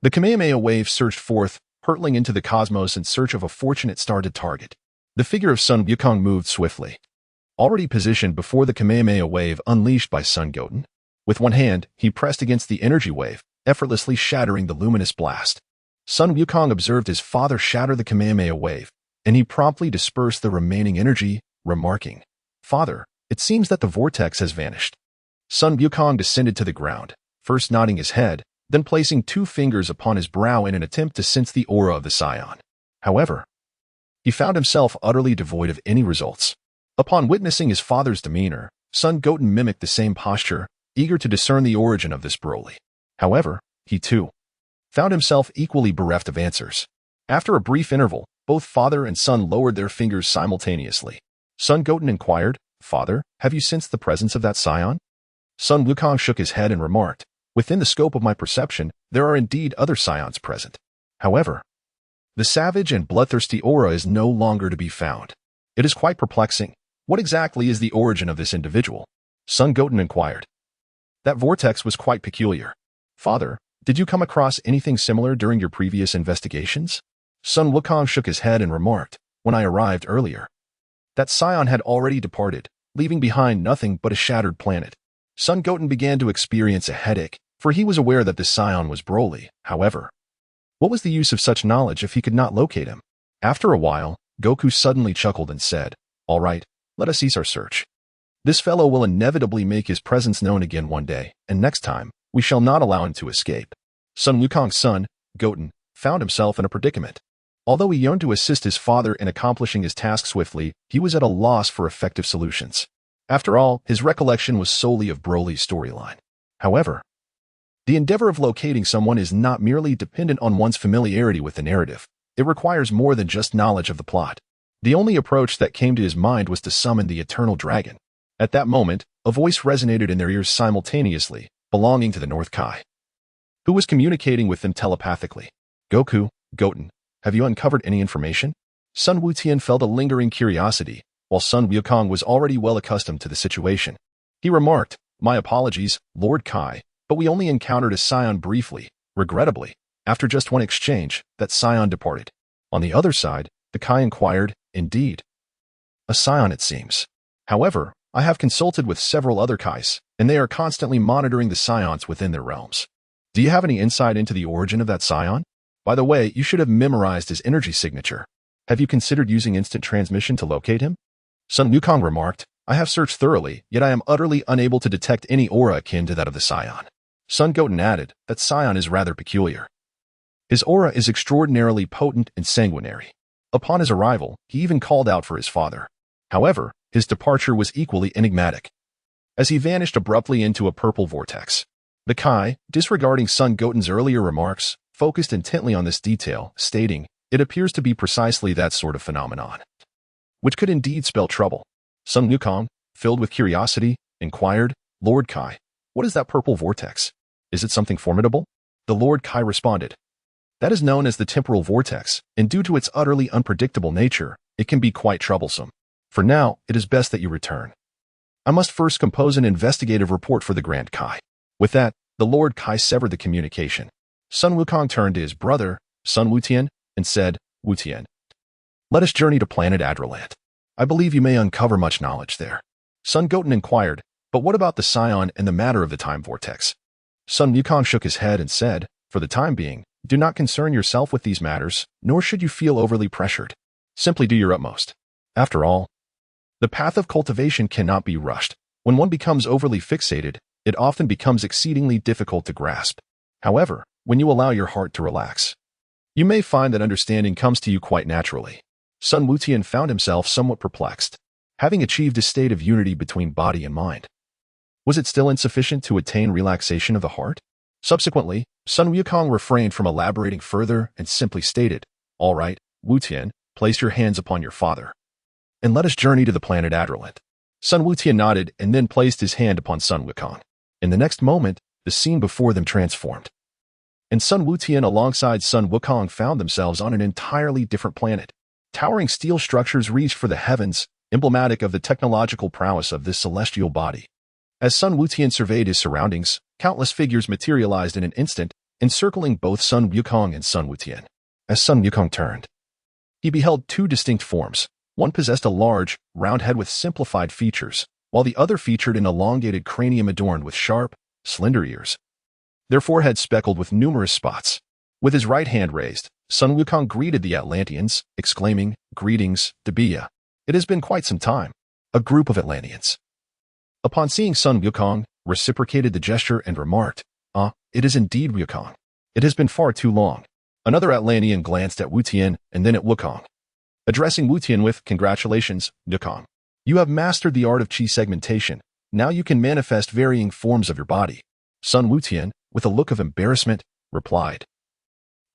The Kamehameha wave surged forth, hurtling into the cosmos in search of a fortunate started target. The figure of Sun Wukong moved swiftly, already positioned before the Kamehameha wave unleashed by Sun Goten. With one hand, he pressed against the energy wave, effortlessly shattering the luminous blast. Sun Wukong observed his father shatter the Kamehameha wave, and he promptly dispersed the remaining energy, remarking, "Father, it seems that the vortex has vanished." Sun Wukong descended to the ground, first nodding his head, then placing 2 fingers upon his brow in an attempt to sense the aura of the Saiyan. However, he found himself utterly devoid of any results. Upon witnessing his father's demeanor, Sun Goten mimicked the same posture, eager to discern the origin of this Broly. However, he too found himself equally bereft of answers. After a brief interval, both father and son lowered their fingers simultaneously. Sun Goten inquired, "Father, have you sensed the presence of that Saiyan?" Sun Wukong shook his head and remarked, "Within the scope of my perception, there are indeed other Saiyans present. However, the savage and bloodthirsty aura is no longer to be found. It is quite perplexing. What exactly is the origin of this individual?" Sun Goten inquired. "That vortex was quite peculiar. Father, did you come across anything similar during your previous investigations?" Sun Wukong shook his head and remarked, "When I arrived earlier, that Saiyan had already departed, leaving behind nothing but a shattered planet." Sun Goten began to experience a headache, for he was aware that this Saiyan was Broly. However, what was the use of such knowledge if he could not locate him? After a while, Goku suddenly chuckled and said, "All right, let us cease our search. This fellow will inevitably make his presence known again one day, and next time, we shall not allow him to escape." Sun Wukong's son, Goten, found himself in a predicament. Although he yearned to assist his father in accomplishing his task swiftly, he was at a loss for effective solutions. After all, his recollection was solely of Broly's storyline. However, the endeavor of locating someone is not merely dependent on one's familiarity with the narrative. It requires more than just knowledge of the plot. The only approach that came to his mind was to summon the Eternal Dragon. At that moment, a voice resonated in their ears simultaneously, belonging to the North Kai, who was communicating with them telepathically. "Goku, Goten, have you uncovered any information?" Sun Wutian felt a lingering curiosity, while Sun Wukong was already well accustomed to the situation. He remarked, "My apologies, Lord Kai, but we only encountered a Saiyan briefly. Regrettably, after just one exchange, that Saiyan departed." On the other side, the Kai inquired, "Indeed, a Saiyan it seems. However, I have consulted with several other Kais, and they are constantly monitoring the Saiyans within their realms. Do you have any insight into the origin of that Saiyan? By the way, you should have memorized his energy signature. Have you considered using instant transmission to locate him?" Sun Wukong remarked, "I have searched thoroughly, yet I am utterly unable to detect any aura akin to that of the Saiyan." Sun Goten added, "That Saiyan is rather peculiar. His aura is extraordinarily potent and sanguinary. Upon his arrival, he even called out for his father. However, his departure was equally enigmatic, as he vanished abruptly into a purple vortex." The Kai, disregarding Sun Goten's earlier remarks, focused intently on this detail, stating, "It appears to be precisely that sort of phenomenon, which could indeed spell trouble." Sun Wukong, filled with curiosity, inquired, "Lord Kai, what is that purple vortex? Is it something formidable?" The Lord Kai responded, "That is known as the temporal vortex, and due to its utterly unpredictable nature, it can be quite troublesome. For now, it is best that you return. I must first compose an investigative report for the Grand Kai." With that, the Lord Kai severed the communication. Sun Wukong turned to his brother, Sun Wutian, and said, "Wutian, let us journey to planet Adralant. I believe you may uncover much knowledge there." Sun Goten inquired, "But what about the Scion and the matter of the time vortex?" Sun Wukong shook his head and said, "For the time being, do not concern yourself with these matters, nor should you feel overly pressured. Simply do your utmost. After all, the path of cultivation cannot be rushed. When one becomes overly fixated, it often becomes exceedingly difficult to grasp. However, when you allow your heart to relax, you may find that understanding comes to you quite naturally." Sun Wutian found himself somewhat perplexed. Having achieved a state of unity between body and mind, was it still insufficient to attain relaxation of the heart? Subsequently, Sun Wukong refrained from elaborating further and simply stated, All right, Wutian, place your hands upon your father, and let us journey to the planet Adralant. Sun Wutian nodded and then placed his hand upon Sun Wukong. In the next moment, the scene before them transformed, and Sun Wutian alongside Sun Wukong found themselves on an entirely different planet. Towering steel structures reached for the heavens, emblematic of the technological prowess of this celestial body. As Sun Wutian surveyed his surroundings, countless figures materialized in an instant, encircling both Sun Wukong and Sun Wutian. As Sun Wukong turned, he beheld two distinct forms. One possessed a large, round head with simplified features, while the other featured an elongated cranium adorned with sharp, slender ears. Their foreheads speckled with numerous spots. With his right hand raised, Sun Wukong greeted the Atlanteans, exclaiming, "Greetings, Dabiya. It has been quite some time." A group of Atlanteans, upon seeing Sun Wukong, reciprocated the gesture and remarked, it is indeed Wukong. It has been far too long." Another Atlantean glanced at Wutian and then at Wukong, addressing Wutian with, "Congratulations, Wukong. You have mastered the art of chi segmentation. Now you can manifest varying forms of your body." Sun Wutian, with a look of embarrassment, replied,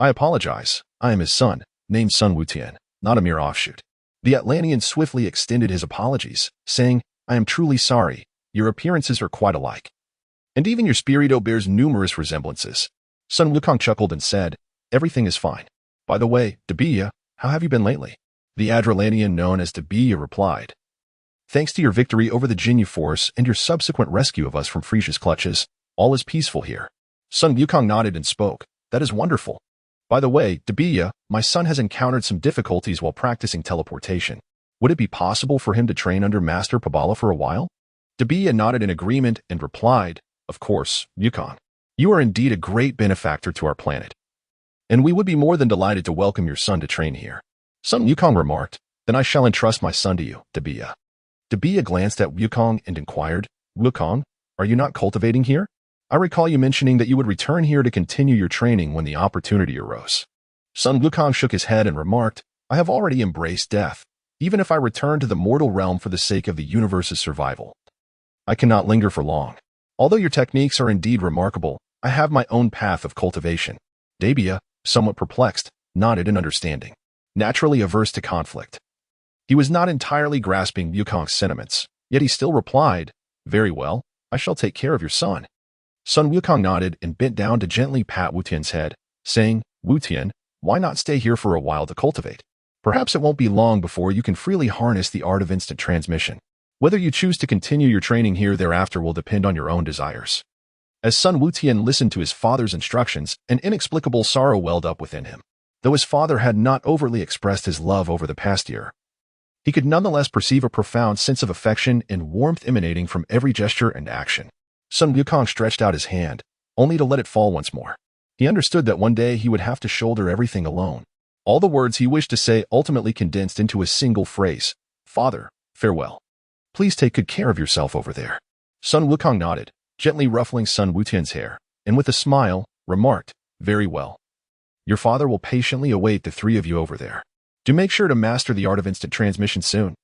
"I apologize. I am his son, named Sun Wutian, not a mere offshoot." The Atlantean swiftly extended his apologies, saying, "I am truly sorry. Your appearances are quite alike, and even your spirito bears numerous resemblances." Sun Wukong chuckled and said, "Everything is fine. By the way, Dabiya, how have you been lately?" The Adrelanian known as Dabiya replied, "Thanks to your victory over the Jinyu force and your subsequent rescue of us from Frisia's clutches, all is peaceful here." Sun Wukong nodded and spoke, "That is wonderful. By the way, Dabiya, my son has encountered some difficulties while practicing teleportation. Would it be possible for him to train under Master Pabala for a while?" Dabiya nodded in agreement and replied, "Of course, Wukong. You are indeed a great benefactor to our planet, and we would be more than delighted to welcome your son to train here." Sun Wukong remarked, "Then I shall entrust my son to you, Dabiya." Dabiya glanced at Wukong and inquired, "Wukong, are you not cultivating here? I recall you mentioning that you would return here to continue your training when the opportunity arose." Sun Wukong shook his head and remarked, "I have already embraced death, even if I return to the mortal realm for the sake of the universe's survival. I cannot linger for long. Although your techniques are indeed remarkable, I have my own path of cultivation." Dabiya, somewhat perplexed, nodded in understanding. Naturally averse to conflict, he was not entirely grasping Wukong's sentiments, yet he still replied, "Very well, I shall take care of your son." Sun Wukong nodded and bent down to gently pat Wutian's head, saying, "Wutian, why not stay here for a while to cultivate? Perhaps it won't be long before you can freely harness the art of instant transmission. Whether you choose to continue your training here thereafter will depend on your own desires." As Sun Wutian listened to his father's instructions, an inexplicable sorrow welled up within him. Though his father had not overtly expressed his love over the past year, he could nonetheless perceive a profound sense of affection and warmth emanating from every gesture and action. Sun Wukong stretched out his hand, only to let it fall once more. He understood that one day he would have to shoulder everything alone. All the words he wished to say ultimately condensed into a single phrase, "Father, farewell. Please take good care of yourself over there." Sun Wukong nodded, gently ruffling Sun Wutian's hair, and with a smile, remarked, "Very well. Your father will patiently await the three of you over there. Do make sure to master the art of instant transmission soon."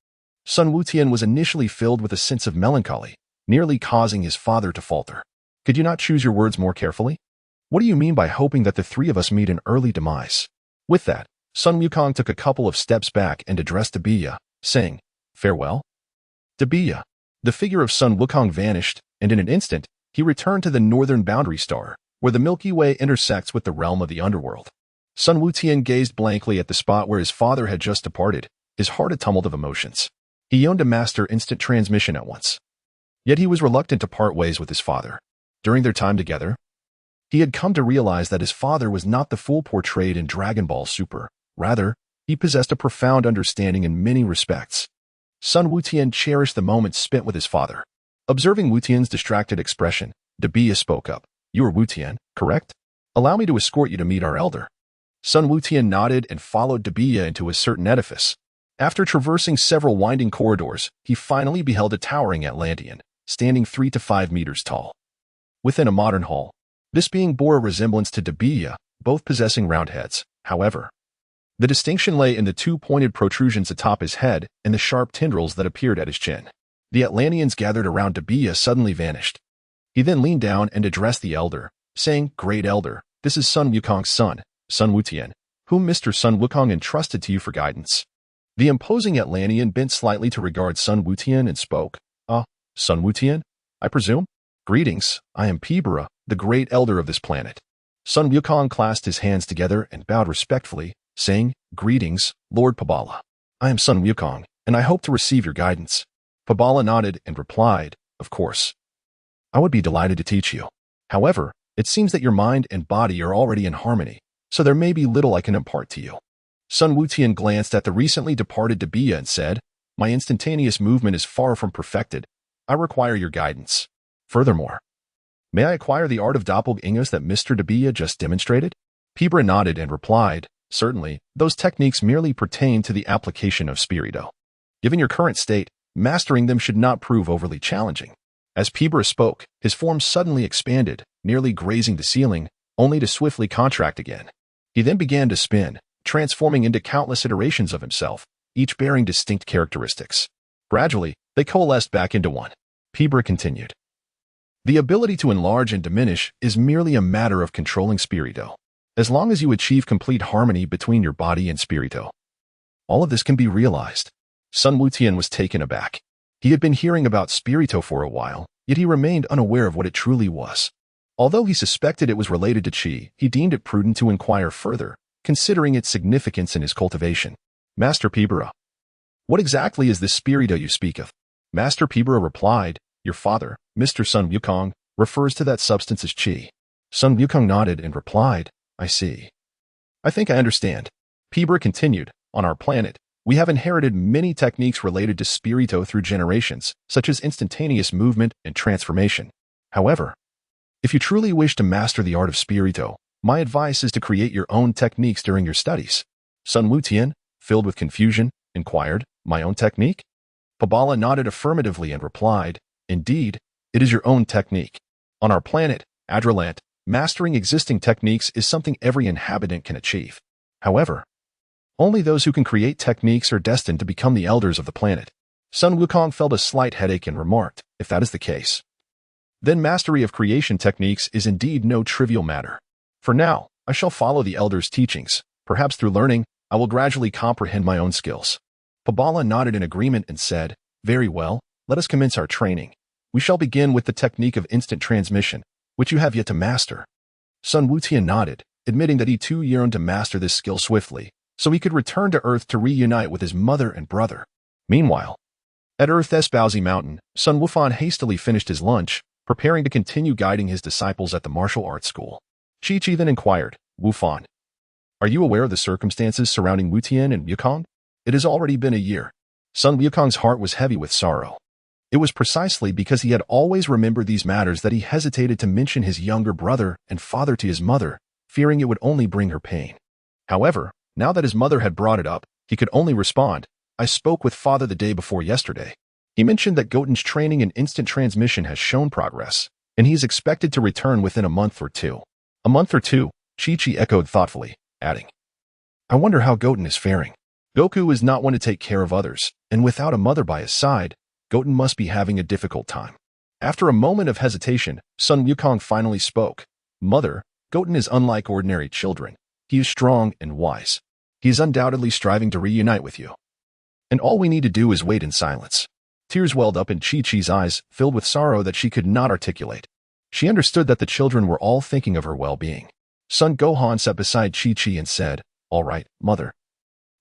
Sun Wutian was initially filled with a sense of melancholy, nearly causing his father to falter. "Could you not choose your words more carefully? What do you mean by hoping that the three of us meet an early demise?" With that, Sun Wukong took a couple of steps back and addressed Dabiya, saying, "Farewell." Dabiya. The figure of Sun Wukong vanished, and in an instant, he returned to the northern boundary star, where the Milky Way intersects with the realm of the underworld. Sun Wutian gazed blankly at the spot where his father had just departed, his heart a tumult of emotions. He yearned to master instant transmission at once. Yet he was reluctant to part ways with his father. During their time together, he had come to realize that his father was not the fool portrayed in Dragon Ball Super. Rather, he possessed a profound understanding in many respects. Sun Wutian cherished the moments spent with his father. Observing Wutian's distracted expression, Dabiya spoke up. "You are Wutian, correct? Allow me to escort you to meet our elder." Sun Wutian nodded and followed Dabiya into a certain edifice. After traversing several winding corridors, he finally beheld a towering Atlantean, standing 3 to 5 meters tall, within a modern hall. This being bore a resemblance to Dabiya, both possessing round heads. However, the distinction lay in the two pointed protrusions atop his head and the sharp tendrils that appeared at his chin. The Atlanteans gathered around Dabiya suddenly vanished. He then leaned down and addressed the elder, saying, "Great elder, this is Sun Wukong's son, Sun Wutian, whom Mr. Sun Wukong entrusted to you for guidance. The imposing Atlantean bent slightly to regard Sun Wutian and spoke. Sun Wutian, I presume? Greetings, I am Pibara, the great elder of this planet. Sun Wukong clasped his hands together and bowed respectfully, saying, Greetings, Lord Pabala. I am Sun Wukong, and I hope to receive your guidance. Pabala nodded and replied, Of course. I would be delighted to teach you. However, it seems that your mind and body are already in harmony, so there may be little I can impart to you. Sun Wutian glanced at the recently departed Dabia and said, My instantaneous movement is far from perfected. I require your guidance. Furthermore, may I acquire the art of doppelgangers that Mr. Dabia just demonstrated? Pibra nodded and replied, Certainly, those techniques merely pertain to the application of spirito. Given your current state, mastering them should not prove overly challenging. As Pibra spoke, his form suddenly expanded, nearly grazing the ceiling, only to swiftly contract again. He then began to spin, transforming into countless iterations of himself, each bearing distinct characteristics. Gradually, they coalesced back into one. Pibra continued. The ability to enlarge and diminish is merely a matter of controlling spirito. As long as you achieve complete harmony between your body and spirito, all of this can be realized. Sun Wutian was taken aback. He had been hearing about spirito for a while, yet he remained unaware of what it truly was. Although he suspected it was related to chi, he deemed it prudent to inquire further, considering its significance in his cultivation. Master Pibara, what exactly is this spirito you speak of? Master Pibara replied, Your father, Mr. Sun Wukong, refers to that substance as chi. Sun Wukong nodded and replied, I see. I think I understand. Pibara continued, On our planet, we have inherited many techniques related to spirito through generations, such as instantaneous movement and transformation. However, if you truly wish to master the art of spirito, my advice is to create your own techniques during your studies. Sun Wutian, filled with confusion, inquired, My own technique? Pabala nodded affirmatively and replied, Indeed, it is your own technique. On our planet, Adralant, mastering existing techniques is something every inhabitant can achieve. However, only those who can create techniques are destined to become the elders of the planet. Sun Wukong felt a slight headache and remarked, If that is the case, then mastery of creation techniques is indeed no trivial matter. For now, I shall follow the elders' teachings. Perhaps through learning, I will gradually comprehend my own skills. Pabala nodded in agreement and said, Very well, let us commence our training. We shall begin with the technique of instant transmission, which you have yet to master. Sun Wutian nodded, admitting that he too yearned to master this skill swiftly, so he could return to Earth to reunite with his mother and brother. Meanwhile, at Earth's Baozi Mountain, Sun Wufan hastily finished his lunch, preparing to continue guiding his disciples at the martial arts school. Chi-Chi then inquired, Wufan, are you aware of the circumstances surrounding Wutian and Wukong? It has already been a year. Sun Wukong's heart was heavy with sorrow. It was precisely because he had always remembered these matters that he hesitated to mention his younger brother and father to his mother, fearing it would only bring her pain. However, now that his mother had brought it up, he could only respond, I spoke with father the day before yesterday. He mentioned that Goten's training in instant transmission has shown progress, and he is expected to return within a month or two. A month or two, Chi-Chi echoed thoughtfully, adding, I wonder how Goten is faring. Goku is not one to take care of others, and without a mother by his side, Goten must be having a difficult time. After a moment of hesitation, Sun Wukong finally spoke. Mother, Goten is unlike ordinary children. He is strong and wise. He is undoubtedly striving to reunite with you. And all we need to do is wait in silence. Tears welled up in Chi-Chi's eyes, filled with sorrow that she could not articulate. She understood that the children were all thinking of her well-being. Sun Gohan sat beside Chi-Chi and said, All right, mother.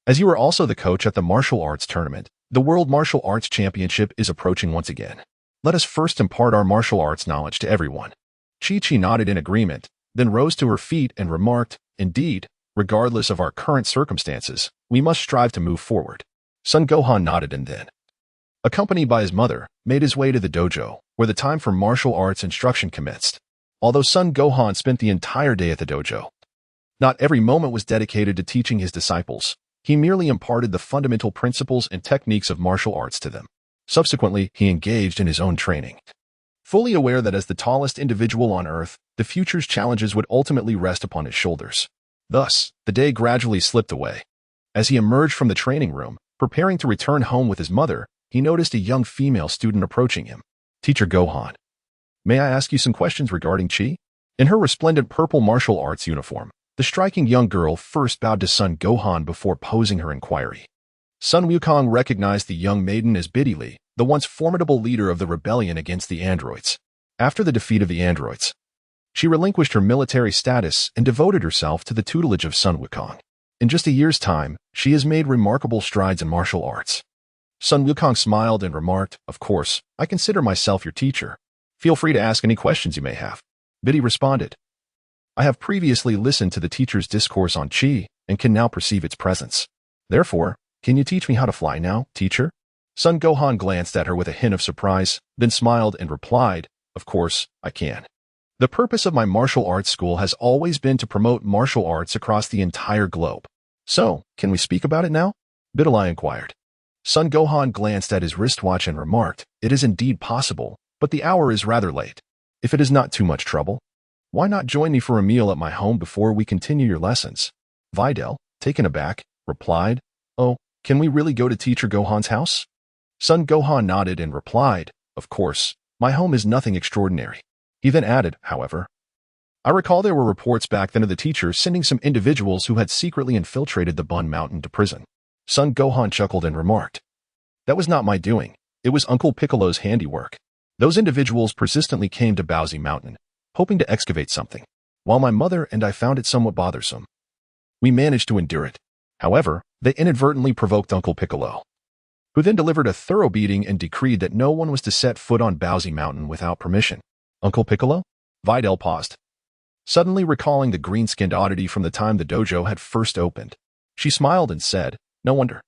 As you are also the coach at the martial arts tournament, the World Martial Arts Championship is approaching once again. Let us first impart our martial arts knowledge to everyone. Chi-Chi nodded in agreement, then rose to her feet and remarked, Indeed, regardless of our current circumstances, we must strive to move forward. Sun Gohan nodded and then, accompanied by his mother, made his way to the dojo, where the time for martial arts instruction commenced. Although Sun Gohan spent the entire day at the dojo, not every moment was dedicated to teaching his disciples. He merely imparted the fundamental principles and techniques of martial arts to them. Subsequently, he engaged in his own training. Fully aware that as the tallest individual on Earth, the future's challenges would ultimately rest upon his shoulders. Thus, the day gradually slipped away. As he emerged from the training room, preparing to return home with his mother, he noticed a young female student approaching him. Teacher Gohan, may I ask you some questions regarding Chi? In her resplendent purple martial arts uniform, The striking young girl first bowed to Sun Gohan before posing her inquiry. Sun Wukong recognized the young maiden as Biddy, the once formidable leader of the rebellion against the androids. After the defeat of the androids, she relinquished her military status and devoted herself to the tutelage of Sun Wukong. In just a year's time, she has made remarkable strides in martial arts. Sun Wukong smiled and remarked, "Of course, I consider myself your teacher. Feel free to ask any questions you may have." Biddy responded, "I have previously listened to the teacher's discourse on Qi and can now perceive its presence. Therefore, can you teach me how to fly now, teacher?" Sun Gohan glanced at her with a hint of surprise, then smiled and replied, "Of course, I can. The purpose of my martial arts school has always been to promote martial arts across the entire globe. So, can we speak about it now?" Biddy inquired. Sun Gohan glanced at his wristwatch and remarked, "It is indeed possible, but the hour is rather late. If it is not too much trouble, why not join me for a meal at my home before we continue your lessons?" Videl, taken aback, replied, "Oh, can we really go to Teacher Gohan's house?" Sun Gohan nodded and replied, "Of course, my home is nothing extraordinary." He then added, however, "I recall there were reports back then of the teacher sending some individuals who had secretly infiltrated the Bun Mountain to prison." Sun Gohan chuckled and remarked, "That was not my doing. It was Uncle Piccolo's handiwork. Those individuals persistently came to Baozi Mountain, hoping to excavate something, while my mother and I found it somewhat bothersome. We managed to endure it. However, they inadvertently provoked Uncle Piccolo, who then delivered a thorough beating and decreed that no one was to set foot on Baozi Mountain without permission." "Uncle Piccolo?" Videl paused, suddenly recalling the green-skinned oddity from the time the dojo had first opened. She smiled and said, "No wonder.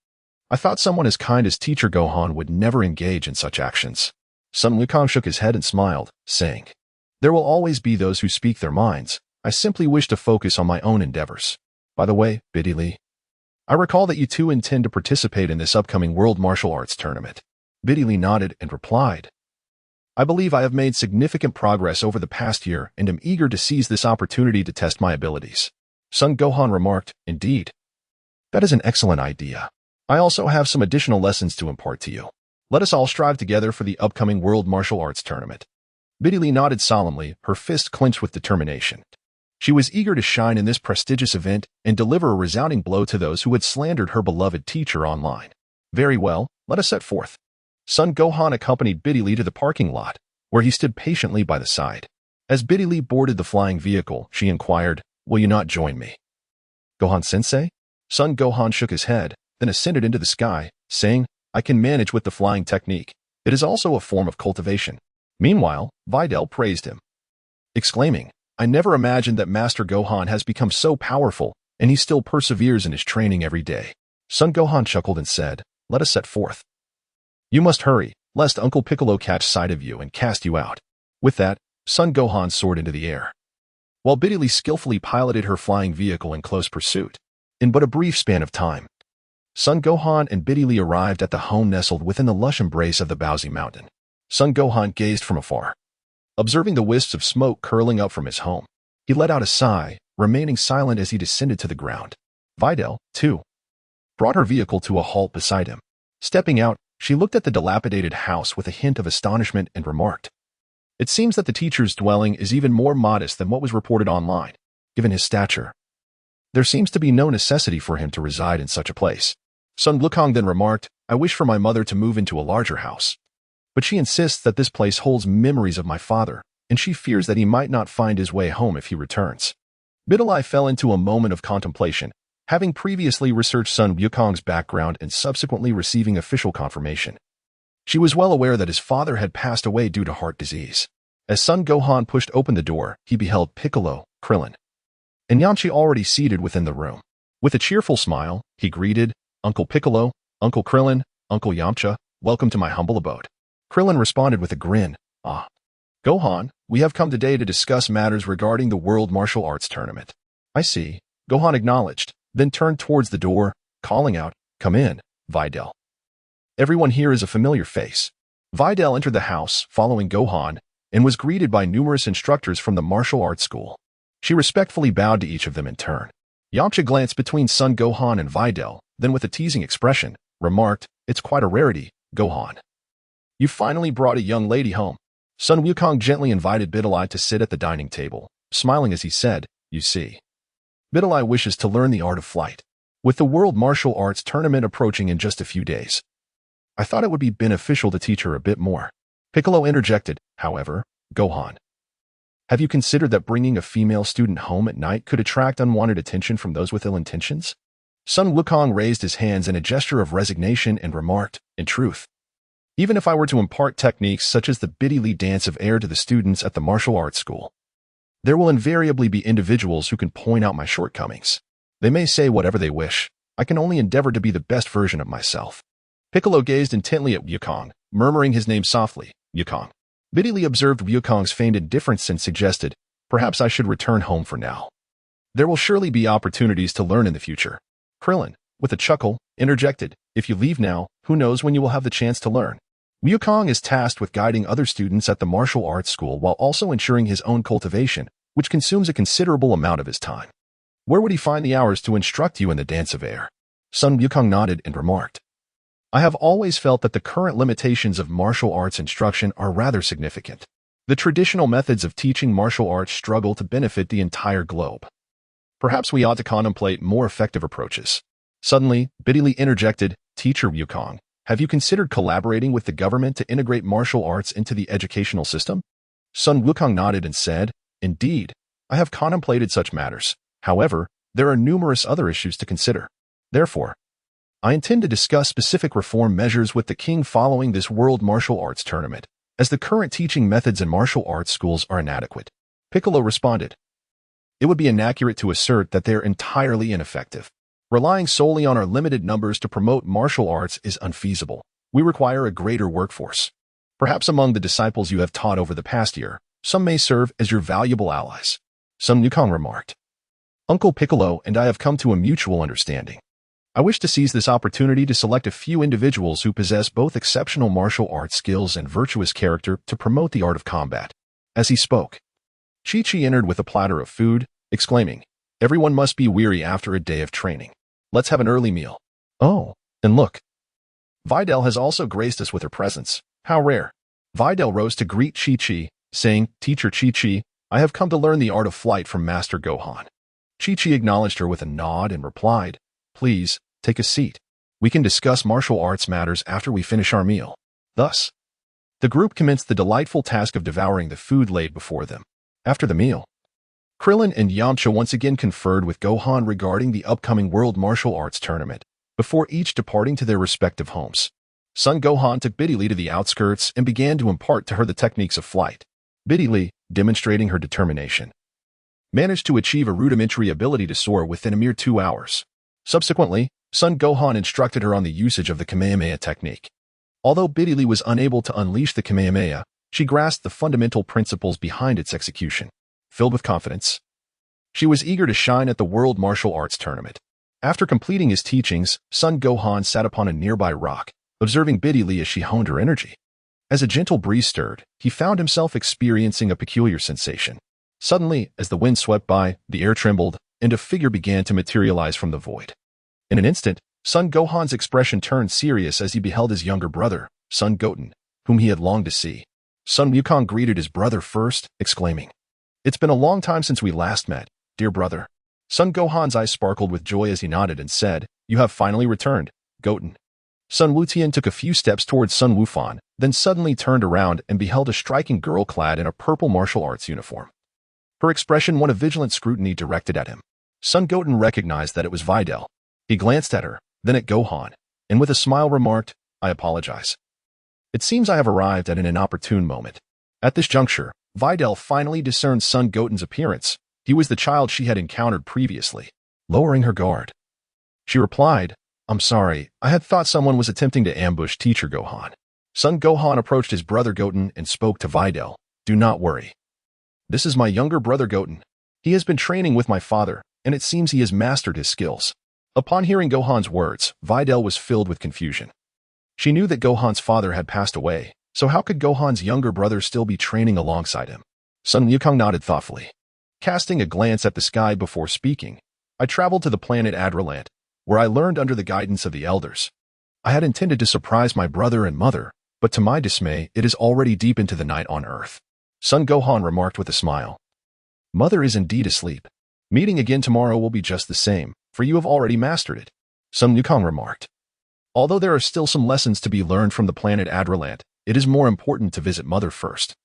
I thought someone as kind as Teacher Gohan would never engage in such actions." Sun Wukong shook his head and smiled, saying, "There will always be those who speak their minds. I simply wish to focus on my own endeavors. By the way, Biddy, I recall that you two intend to participate in this upcoming World Martial Arts Tournament." Biddy nodded and replied, "I believe I have made significant progress over the past year and am eager to seize this opportunity to test my abilities." Sun Gohan remarked, "Indeed. That is an excellent idea. I also have some additional lessons to impart to you. Let us all strive together for the upcoming World Martial Arts Tournament." Biddy nodded solemnly, her fist clenched with determination. She was eager to shine in this prestigious event and deliver a resounding blow to those who had slandered her beloved teacher online. "Very well, let us set forth." Sun Gohan accompanied Biddy to the parking lot, where he stood patiently by the side. As Biddy boarded the flying vehicle, she inquired, "Will you not join me?" "Gohan-sensei?" Sun Gohan shook his head, then ascended into the sky, saying, "I can manage with the flying technique. It is also a form of cultivation." Meanwhile, Videl praised him, exclaiming, "I never imagined that Master Gohan has become so powerful, and he still perseveres in his training every day." Sun Gohan chuckled and said, "Let us set forth. You must hurry, lest Uncle Piccolo catch sight of you and cast you out." With that, Sun Gohan soared into the air, while Biddy skillfully piloted her flying vehicle in close pursuit. In but a brief span of time, Sun Gohan and Biddy arrived at the home nestled within the lush embrace of the Baozi Mountain. Sun Gohan gazed from afar, observing the wisps of smoke curling up from his home. He let out a sigh, remaining silent as he descended to the ground. Videl, too, brought her vehicle to a halt beside him. Stepping out, she looked at the dilapidated house with a hint of astonishment and remarked, "It seems that the teacher's dwelling is even more modest than what was reported online. Given his stature, there seems to be no necessity for him to reside in such a place." Sun Wukong then remarked, "I wish for my mother to move into a larger house, but she insists that this place holds memories of my father, and she fears that he might not find his way home if he returns." Biddy fell into a moment of contemplation, having previously researched Sun Wukong's background and subsequently receiving official confirmation. She was well aware that his father had passed away due to heart disease. As Sun Gohan pushed open the door, he beheld Piccolo, Krillin, and Yamcha already seated within the room. With a cheerful smile, he greeted, "Uncle Piccolo, Uncle Krillin, Uncle Yamcha, welcome to my humble abode." Krillin responded with a grin, "Ah, Gohan, we have come today to discuss matters regarding the World Martial Arts Tournament." "I see," Gohan acknowledged, then turned towards the door, calling out, "Come in, Videl. Everyone here is a familiar face." Videl entered the house, following Gohan, and was greeted by numerous instructors from the martial arts school. She respectfully bowed to each of them in turn. Yamcha glanced between Sun Gohan and Videl, then with a teasing expression, remarked, "It's quite a rarity, Gohan. You finally brought a young lady home." Sun Wukong gently invited Biddy to sit at the dining table, smiling as he said, "You see, Bidali wishes to learn the art of flight, with the World Martial Arts Tournament approaching in just a few days. I thought it would be beneficial to teach her a bit more. Piccolo interjected, however, Gohan. Have you considered that bringing a female student home at night could attract unwanted attention from those with ill intentions? Sun Wukong raised his hands in a gesture of resignation and remarked, in truth, even if I were to impart techniques such as the Bidili dance of air to the students at the martial arts school, there will invariably be individuals who can point out my shortcomings. They may say whatever they wish. I can only endeavor to be the best version of myself. Piccolo gazed intently at Wukong, murmuring his name softly, Wukong. Bidili observed Wukong's feigned indifference and suggested, perhaps I should return home for now. There will surely be opportunities to learn in the future. Krillin, with a chuckle, interjected, if you leave now, who knows when you will have the chance to learn. Wukong is tasked with guiding other students at the martial arts school while also ensuring his own cultivation, which consumes a considerable amount of his time. Where would he find the hours to instruct you in the dance of air? Sun Wukong nodded and remarked, I have always felt that the current limitations of martial arts instruction are rather significant. The traditional methods of teaching martial arts struggle to benefit the entire globe. Perhaps we ought to contemplate more effective approaches. Suddenly, Bidili interjected, Teacher Wukong, have you considered collaborating with the government to integrate martial arts into the educational system? Sun Wukong nodded and said, Indeed, I have contemplated such matters. However, there are numerous other issues to consider. Therefore, I intend to discuss specific reform measures with the king following this World Martial Arts Tournament, as the current teaching methods in martial arts schools are inadequate. Piccolo responded, It would be inaccurate to assert that they are entirely ineffective. Relying solely on our limited numbers to promote martial arts is unfeasible. We require a greater workforce. Perhaps among the disciples you have taught over the past year, some may serve as your valuable allies. Sun Wukong remarked, Uncle Piccolo and I have come to a mutual understanding. I wish to seize this opportunity to select a few individuals who possess both exceptional martial arts skills and virtuous character to promote the art of combat. As he spoke, Chi-Chi entered with a platter of food, exclaiming, Everyone must be weary after a day of training. Let's have an early meal. Oh, and look. Videl has also graced us with her presence. How rare. Videl rose to greet Chi-Chi, saying, Teacher Chi-Chi, I have come to learn the art of flight from Master Gohan. Chi-Chi acknowledged her with a nod and replied, Please, take a seat. We can discuss martial arts matters after we finish our meal. Thus, the group commenced the delightful task of devouring the food laid before them. After the meal, Krillin and Yamcha once again conferred with Gohan regarding the upcoming World Martial Arts Tournament, before each departing to their respective homes. Son Gohan took Bidili to the outskirts and began to impart to her the techniques of flight. Bidili, demonstrating her determination, managed to achieve a rudimentary ability to soar within a mere 2 hours. Subsequently, Son Gohan instructed her on the usage of the Kamehameha technique. Although Bidili was unable to unleash the Kamehameha, she grasped the fundamental principles behind its execution. Filled with confidence, she was eager to shine at the World Martial Arts Tournament. After completing his teachings, Son Gohan sat upon a nearby rock, observing Bidili as she honed her energy. As a gentle breeze stirred, he found himself experiencing a peculiar sensation. Suddenly, as the wind swept by, the air trembled, and a figure began to materialize from the void. In an instant, Son Gohan's expression turned serious as he beheld his younger brother, Son Goten, whom he had longed to see. Son Wukong greeted his brother first, exclaiming, It's been a long time since we last met, dear brother. Son Gohan's eyes sparkled with joy as he nodded and said, You have finally returned, Goten. Sun Wutian took a few steps towards Sun Wufan, then suddenly turned around and beheld a striking girl clad in a purple martial arts uniform. Her expression won a vigilant scrutiny directed at him. Son Goten recognized that it was Videl. He glanced at her, then at Gohan, and with a smile remarked, I apologize. It seems I have arrived at an inopportune moment. At this juncture, Videl finally discerned Son Goten's appearance. He was the child she had encountered previously. Lowering her guard, she replied, I'm sorry, I had thought someone was attempting to ambush Teacher Gohan. Son Gohan approached his brother Goten and spoke to Videl. Do not worry. This is my younger brother Goten. He has been training with my father, and it seems he has mastered his skills. Upon hearing Gohan's words, Videl was filled with confusion. She knew that Gohan's father had passed away, so how could Gohan's younger brother still be training alongside him? Sun Wukong nodded thoughtfully. Casting a glance at the sky before speaking, I traveled to the planet Adralant, where I learned under the guidance of the elders. I had intended to surprise my brother and mother, but to my dismay, it is already deep into the night on Earth. Son Gohan remarked with a smile. Mother is indeed asleep. Meeting again tomorrow will be just the same, for you have already mastered it, Sun Wukong remarked. Although there are still some lessons to be learned from the planet Adralant, it is more important to visit Mother first,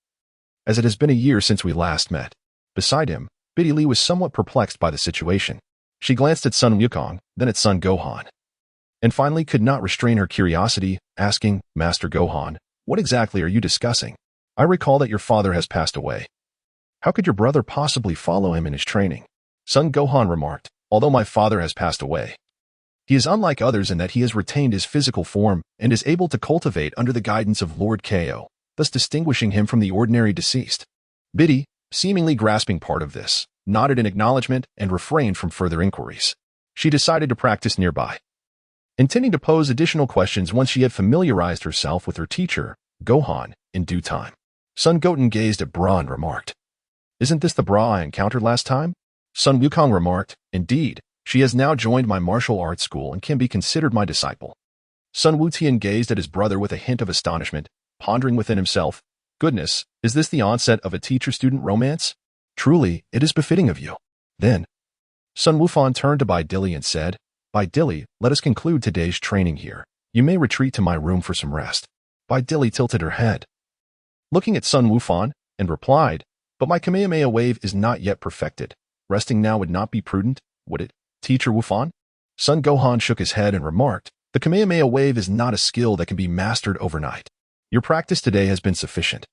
as it has been a year since we last met. Beside him, Biddy Li was somewhat perplexed by the situation. She glanced at Sun Wukong, then at Sun Gohan, and finally could not restrain her curiosity, asking, Master Gohan, what exactly are you discussing? I recall that your father has passed away. How could your brother possibly follow him in his training? Sun Gohan remarked, although my father has passed away, he is unlike others in that he has retained his physical form and is able to cultivate under the guidance of Lord Ko, thus distinguishing him from the ordinary deceased. Biddy, seemingly grasping part of this, nodded in acknowledgement and refrained from further inquiries. She decided to practice nearby, intending to pose additional questions once she had familiarized herself with her teacher, Gohan, in due time. Sun Goten gazed at Bra and remarked, Isn't this the Bra I encountered last time? Sun Wukong remarked, Indeed, she has now joined my martial arts school and can be considered my disciple. Sun Wutian gazed at his brother with a hint of astonishment, pondering within himself, Goodness, is this the onset of a teacher-student romance? Truly, it is befitting of you. Then, Sun Wufan turned to Bai Dilly and said, Bai Dilly, let us conclude today's training here. You may retreat to my room for some rest. Bai Dilly tilted her head, looking at Sun Wufan, and replied, But my Kamehameha wave is not yet perfected. Resting now would not be prudent, would it, Teacher Wufan? Sun Gohan shook his head and remarked, The Kamehameha wave is not a skill that can be mastered overnight. Your practice today has been sufficient.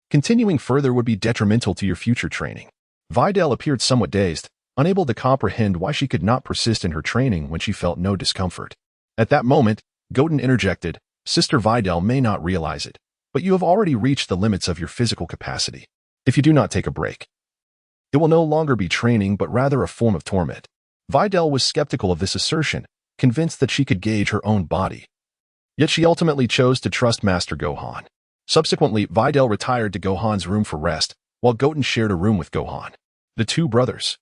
Continuing further would be detrimental to your future training. Videl appeared somewhat dazed, unable to comprehend why she could not persist in her training when she felt no discomfort. At that moment, Goten interjected, Sister Videl may not realize it, but you have already reached the limits of your physical capacity. If you do not take a break, it will no longer be training but rather a form of torment. Videl was skeptical of this assertion, convinced that she could gauge her own body. Yet she ultimately chose to trust Master Gohan. Subsequently, Videl retired to Gohan's room for rest, while Goten shared a room with Gohan. The two brothers,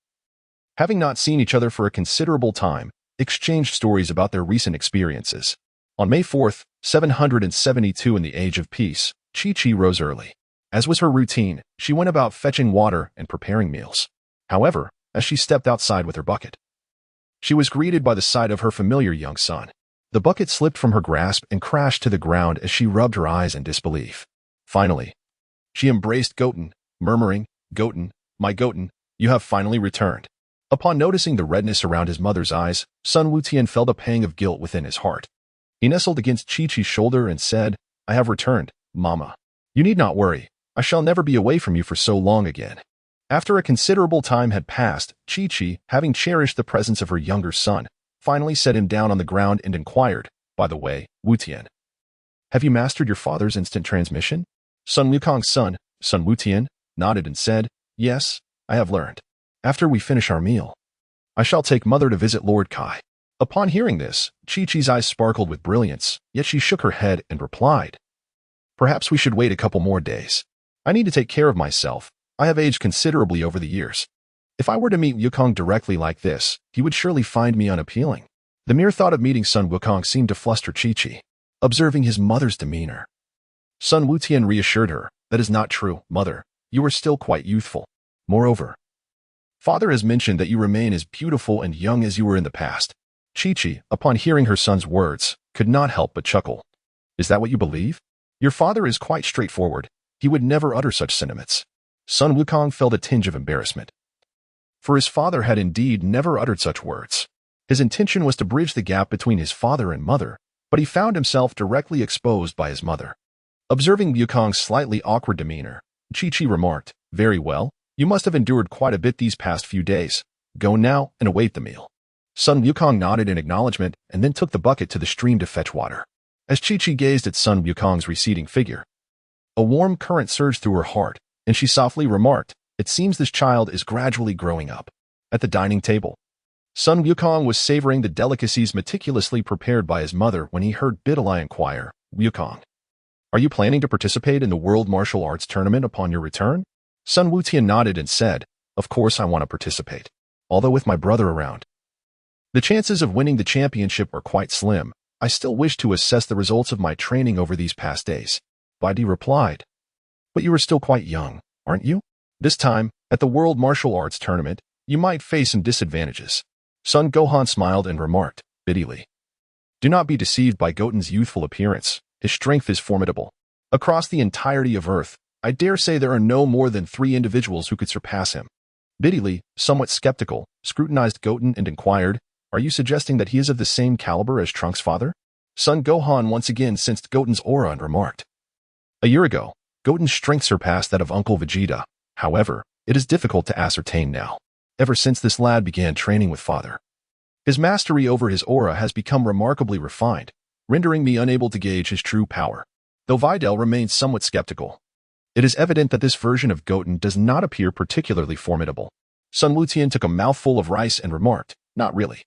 having not seen each other for a considerable time, exchanged stories about their recent experiences. On May 4th, 772 in the Age of Peace, Chi-Chi rose early. As was her routine, she went about fetching water and preparing meals. However, as she stepped outside with her bucket, she was greeted by the sight of her familiar young son. The bucket slipped from her grasp and crashed to the ground as she rubbed her eyes in disbelief. Finally, she embraced Goten, murmuring, Goten, my Goten, you have finally returned. Upon noticing the redness around his mother's eyes, Sun Wutian felt a pang of guilt within his heart. He nestled against Chi-Chi's shoulder and said, I have returned, Mama. You need not worry. I shall never be away from you for so long again. After a considerable time had passed, Chi-Chi, having cherished the presence of her younger son, finally set him down on the ground and inquired, By the way, Wutian, have you mastered your father's instant transmission? Sun Wukong's son, Sun Wutian, nodded and said, Yes, I have learned. After we finish our meal, I shall take Mother to visit Lord Kai. Upon hearing this, Chi-Chi's eyes sparkled with brilliance, yet she shook her head and replied, Perhaps we should wait a couple more days. I need to take care of myself. I have aged considerably over the years. If I were to meet Wukong directly like this, he would surely find me unappealing. The mere thought of meeting Sun Wukong seemed to fluster Chi-Chi. Observing his mother's demeanor, Sun Wutian reassured her, That is not true, Mother. You are still quite youthful. Moreover, Father has mentioned that you remain as beautiful and young as you were in the past. Chi-Chi, upon hearing her son's words, could not help but chuckle. Is that what you believe? Your father is quite straightforward. He would never utter such sentiments. Sun Wukong felt a tinge of embarrassment, for his father had indeed never uttered such words. His intention was to bridge the gap between his father and mother, but he found himself directly exposed by his mother. Observing Wukong's slightly awkward demeanor, Chi-Chi remarked, Very well, you must have endured quite a bit these past few days. Go now and await the meal. Sun Wukong nodded in acknowledgement and then took the bucket to the stream to fetch water. As Chi-Chi gazed at Sun Wukong's receding figure, a warm current surged through her heart, and she softly remarked, It seems this child is gradually growing up. At the dining table, Sun Wukong was savoring the delicacies meticulously prepared by his mother when he heard Bidalai inquire, Wukong, are you planning to participate in the World Martial Arts Tournament upon your return? Sun Wutian nodded and said, Of course I want to participate. Although with my brother around, the chances of winning the championship are quite slim. I still wish to assess the results of my training over these past days. Baidi replied, But you are still quite young, aren't you? This time, at the World Martial Arts Tournament, you might face some disadvantages. Sun Gohan smiled and remarked, bitterly. Do not be deceived by Goten's youthful appearance. His strength is formidable. Across the entirety of Earth, I dare say there are no more than 3 individuals who could surpass him. Bitterly, somewhat skeptical, scrutinized Goten and inquired, are you suggesting that he is of the same caliber as Trunks' father? Sun Gohan once again sensed Goten's aura and remarked. A year ago, Goten's strength surpassed that of Uncle Vegeta. However, it is difficult to ascertain now, ever since this lad began training with father. His mastery over his aura has become remarkably refined, rendering me unable to gauge his true power. Though Videl remains somewhat skeptical, it is evident that this version of Goten does not appear particularly formidable. Sun Wutian took a mouthful of rice and remarked, not really.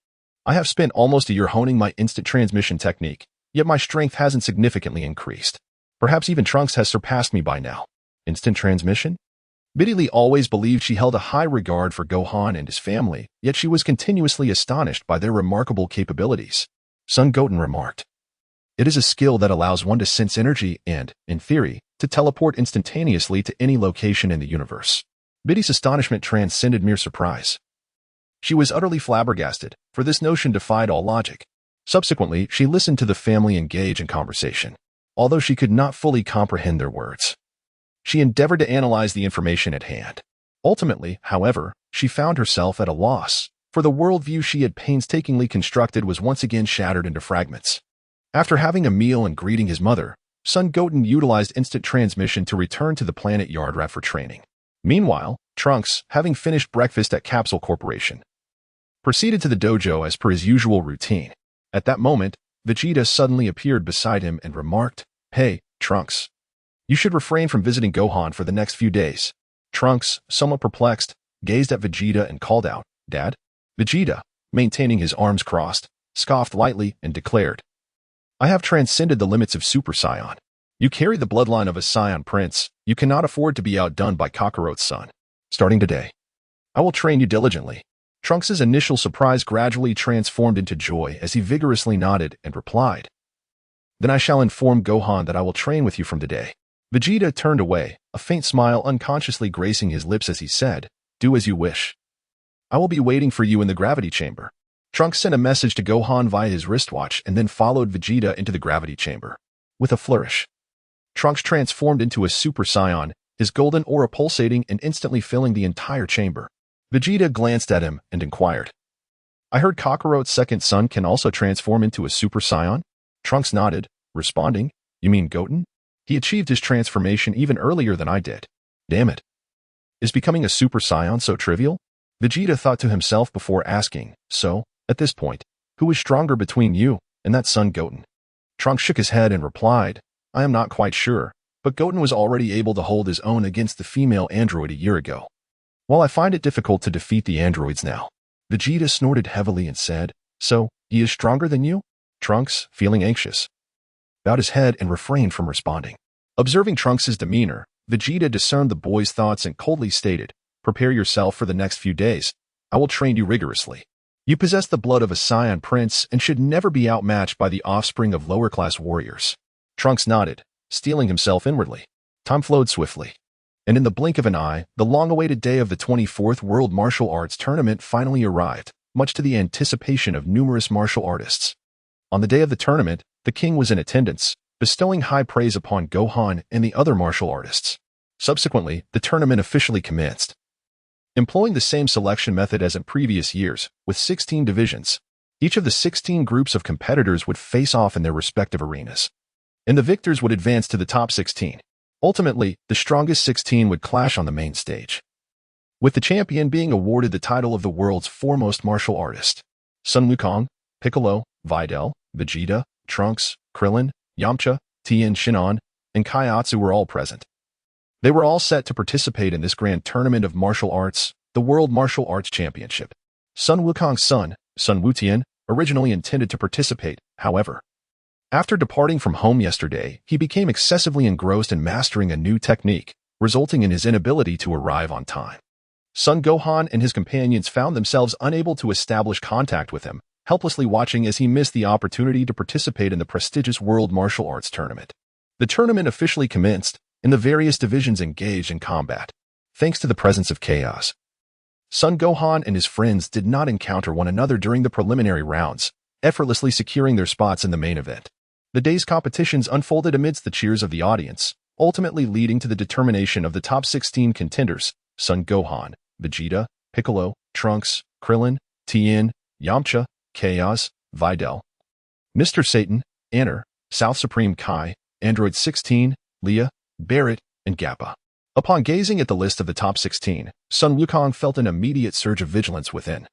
I have spent almost a year honing my instant transmission technique, yet my strength hasn't significantly increased. Perhaps even Trunks has surpassed me by now. Instant transmission? Bitterly always believed she held a high regard for Gohan and his family, yet she was continuously astonished by their remarkable capabilities. Sun Goten remarked. It is a skill that allows one to sense energy and, in theory, to teleport instantaneously to any location in the universe. Bitty's astonishment transcended mere surprise. She was utterly flabbergasted, for this notion defied all logic. Subsequently, she listened to the family engage in conversation, although she could not fully comprehend their words. She endeavored to analyze the information at hand. Ultimately, however, she found herself at a loss, for the worldview she had painstakingly constructed was once again shattered into fragments. After having a meal and greeting his mother, Sun Goten utilized instant transmission to return to the planet Yardrat for training. Meanwhile, Trunks, having finished breakfast at Capsule Corporation, proceeded to the dojo as per his usual routine. At that moment, Vegeta suddenly appeared beside him and remarked, Hey, Trunks. You should refrain from visiting Gohan for the next few days. Trunks, somewhat perplexed, gazed at Vegeta and called out, Dad? Vegeta, maintaining his arms crossed, scoffed lightly and declared, I have transcended the limits of Super Saiyan. You carry the bloodline of a Saiyan prince. You cannot afford to be outdone by Kakarot's son. Starting today, I will train you diligently. Trunks' initial surprise gradually transformed into joy as he vigorously nodded and replied, Then I shall inform Gohan that I will train with you from today. Vegeta turned away, a faint smile unconsciously gracing his lips as he said, Do as you wish. I will be waiting for you in the gravity chamber. Trunks sent a message to Gohan via his wristwatch and then followed Vegeta into the gravity chamber. With a flourish, Trunks transformed into a Super Saiyan, his golden aura pulsating and instantly filling the entire chamber. Vegeta glanced at him and inquired, I heard Kakarot's second son can also transform into a Super Saiyan? Trunks nodded, responding, You mean Goten? He achieved his transformation even earlier than I did. Damn it. Is becoming a Super Saiyan so trivial? Vegeta thought to himself before asking, So, at this point, who is stronger between you and that son Goten? Trunks shook his head and replied, I am not quite sure, but Goten was already able to hold his own against the female android a year ago. While I find it difficult to defeat the androids now. Vegeta snorted heavily and said, So, he is stronger than you? Trunks, feeling anxious, bowed his head and refrained from responding. Observing Trunks' demeanor, Vegeta discerned the boy's thoughts and coldly stated, Prepare yourself for the next few days. I will train you rigorously. You possess the blood of a Saiyan prince and should never be outmatched by the offspring of lower-class warriors. Trunks nodded, steeling himself inwardly. Time flowed swiftly. And in the blink of an eye, the long-awaited day of the 24th World Martial Arts Tournament finally arrived, much to the anticipation of numerous martial artists. On the day of the tournament, the king was in attendance, bestowing high praise upon Gohan and the other martial artists. Subsequently, the tournament officially commenced. Employing the same selection method as in previous years, with 16 divisions, each of the 16 groups of competitors would face off in their respective arenas, and the victors would advance to the top 16. Ultimately, the strongest 16 would clash on the main stage, with the champion being awarded the title of the world's foremost martial artist. Sun Wukong, Piccolo, Videl, Vegeta, Trunks, Krillin, Yamcha, Tien Shinhan, and Kaiatsu were all present. They were all set to participate in this grand tournament of martial arts, the World Martial Arts Championship. Sun Wukong's son, Sun Wutian, originally intended to participate, however. After departing from home yesterday, he became excessively engrossed in mastering a new technique, resulting in his inability to arrive on time. Son Gohan and his companions found themselves unable to establish contact with him, helplessly watching as he missed the opportunity to participate in the prestigious World Martial Arts Tournament. The tournament officially commenced, and the various divisions engaged in combat, thanks to the presence of chaos. Sun Gohan and his friends did not encounter one another during the preliminary rounds, effortlessly securing their spots in the main event. The day's competitions unfolded amidst the cheers of the audience, ultimately leading to the determination of the top 16 contenders: Sun Gohan, Vegeta, Piccolo, Trunks, Krillin, Tien, Yamcha, Chaos, Videl, Mr. Satan, Anner, South Supreme Kai, Android 16, Leah, Barrett, and Gappa. Upon gazing at the list of the top 16, Sun Wukong felt an immediate surge of vigilance within.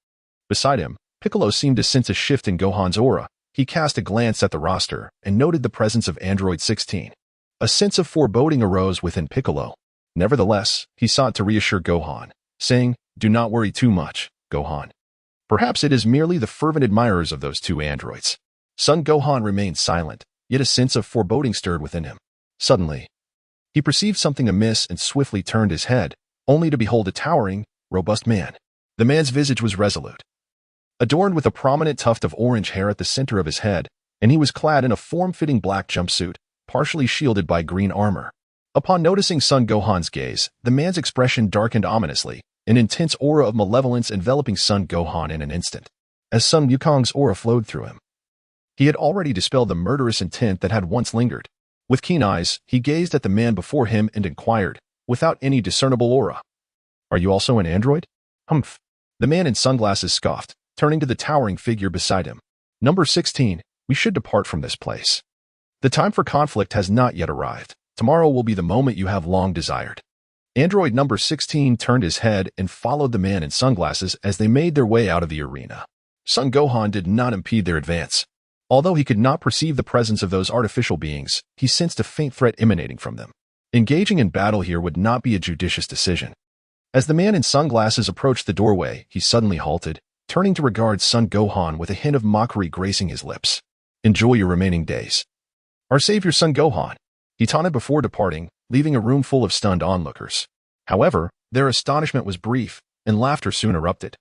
Beside him, Piccolo seemed to sense a shift in Gohan's aura. He cast a glance at the roster and noted the presence of Android 16. A sense of foreboding arose within Piccolo. Nevertheless, he sought to reassure Gohan, saying, "Do not worry too much, Gohan. Perhaps it is merely the fervent admirers of those two androids." Sun Gohan remained silent, yet a sense of foreboding stirred within him. Suddenly, he perceived something amiss and swiftly turned his head, only to behold a towering, robust man. The man's visage was resolute, adorned with a prominent tuft of orange hair at the center of his head, and he was clad in a form-fitting black jumpsuit, partially shielded by green armor. Upon noticing Sun Gohan's gaze, the man's expression darkened ominously, an intense aura of malevolence enveloping Sun Gohan in an instant. As Sun Wukong's aura flowed through him, he had already dispelled the murderous intent that had once lingered. With keen eyes, he gazed at the man before him and inquired, without any discernible aura, "Are you also an android?" "Humph." The man in sunglasses scoffed, turning to the towering figure beside him. "Number 16, we should depart from this place. The time for conflict has not yet arrived. Tomorrow will be the moment you have long desired." Android number 16 turned his head and followed the man in sunglasses as they made their way out of the arena. Sun Gohan did not impede their advance. Although he could not perceive the presence of those artificial beings, he sensed a faint threat emanating from them. Engaging in battle here would not be a judicious decision. As the man in sunglasses approached the doorway, he suddenly halted, turning to regard Sun Gohan with a hint of mockery gracing his lips. "Enjoy your remaining days. Our savior Sun Gohan," he taunted before departing, leaving a room full of stunned onlookers. However, their astonishment was brief, and laughter soon erupted.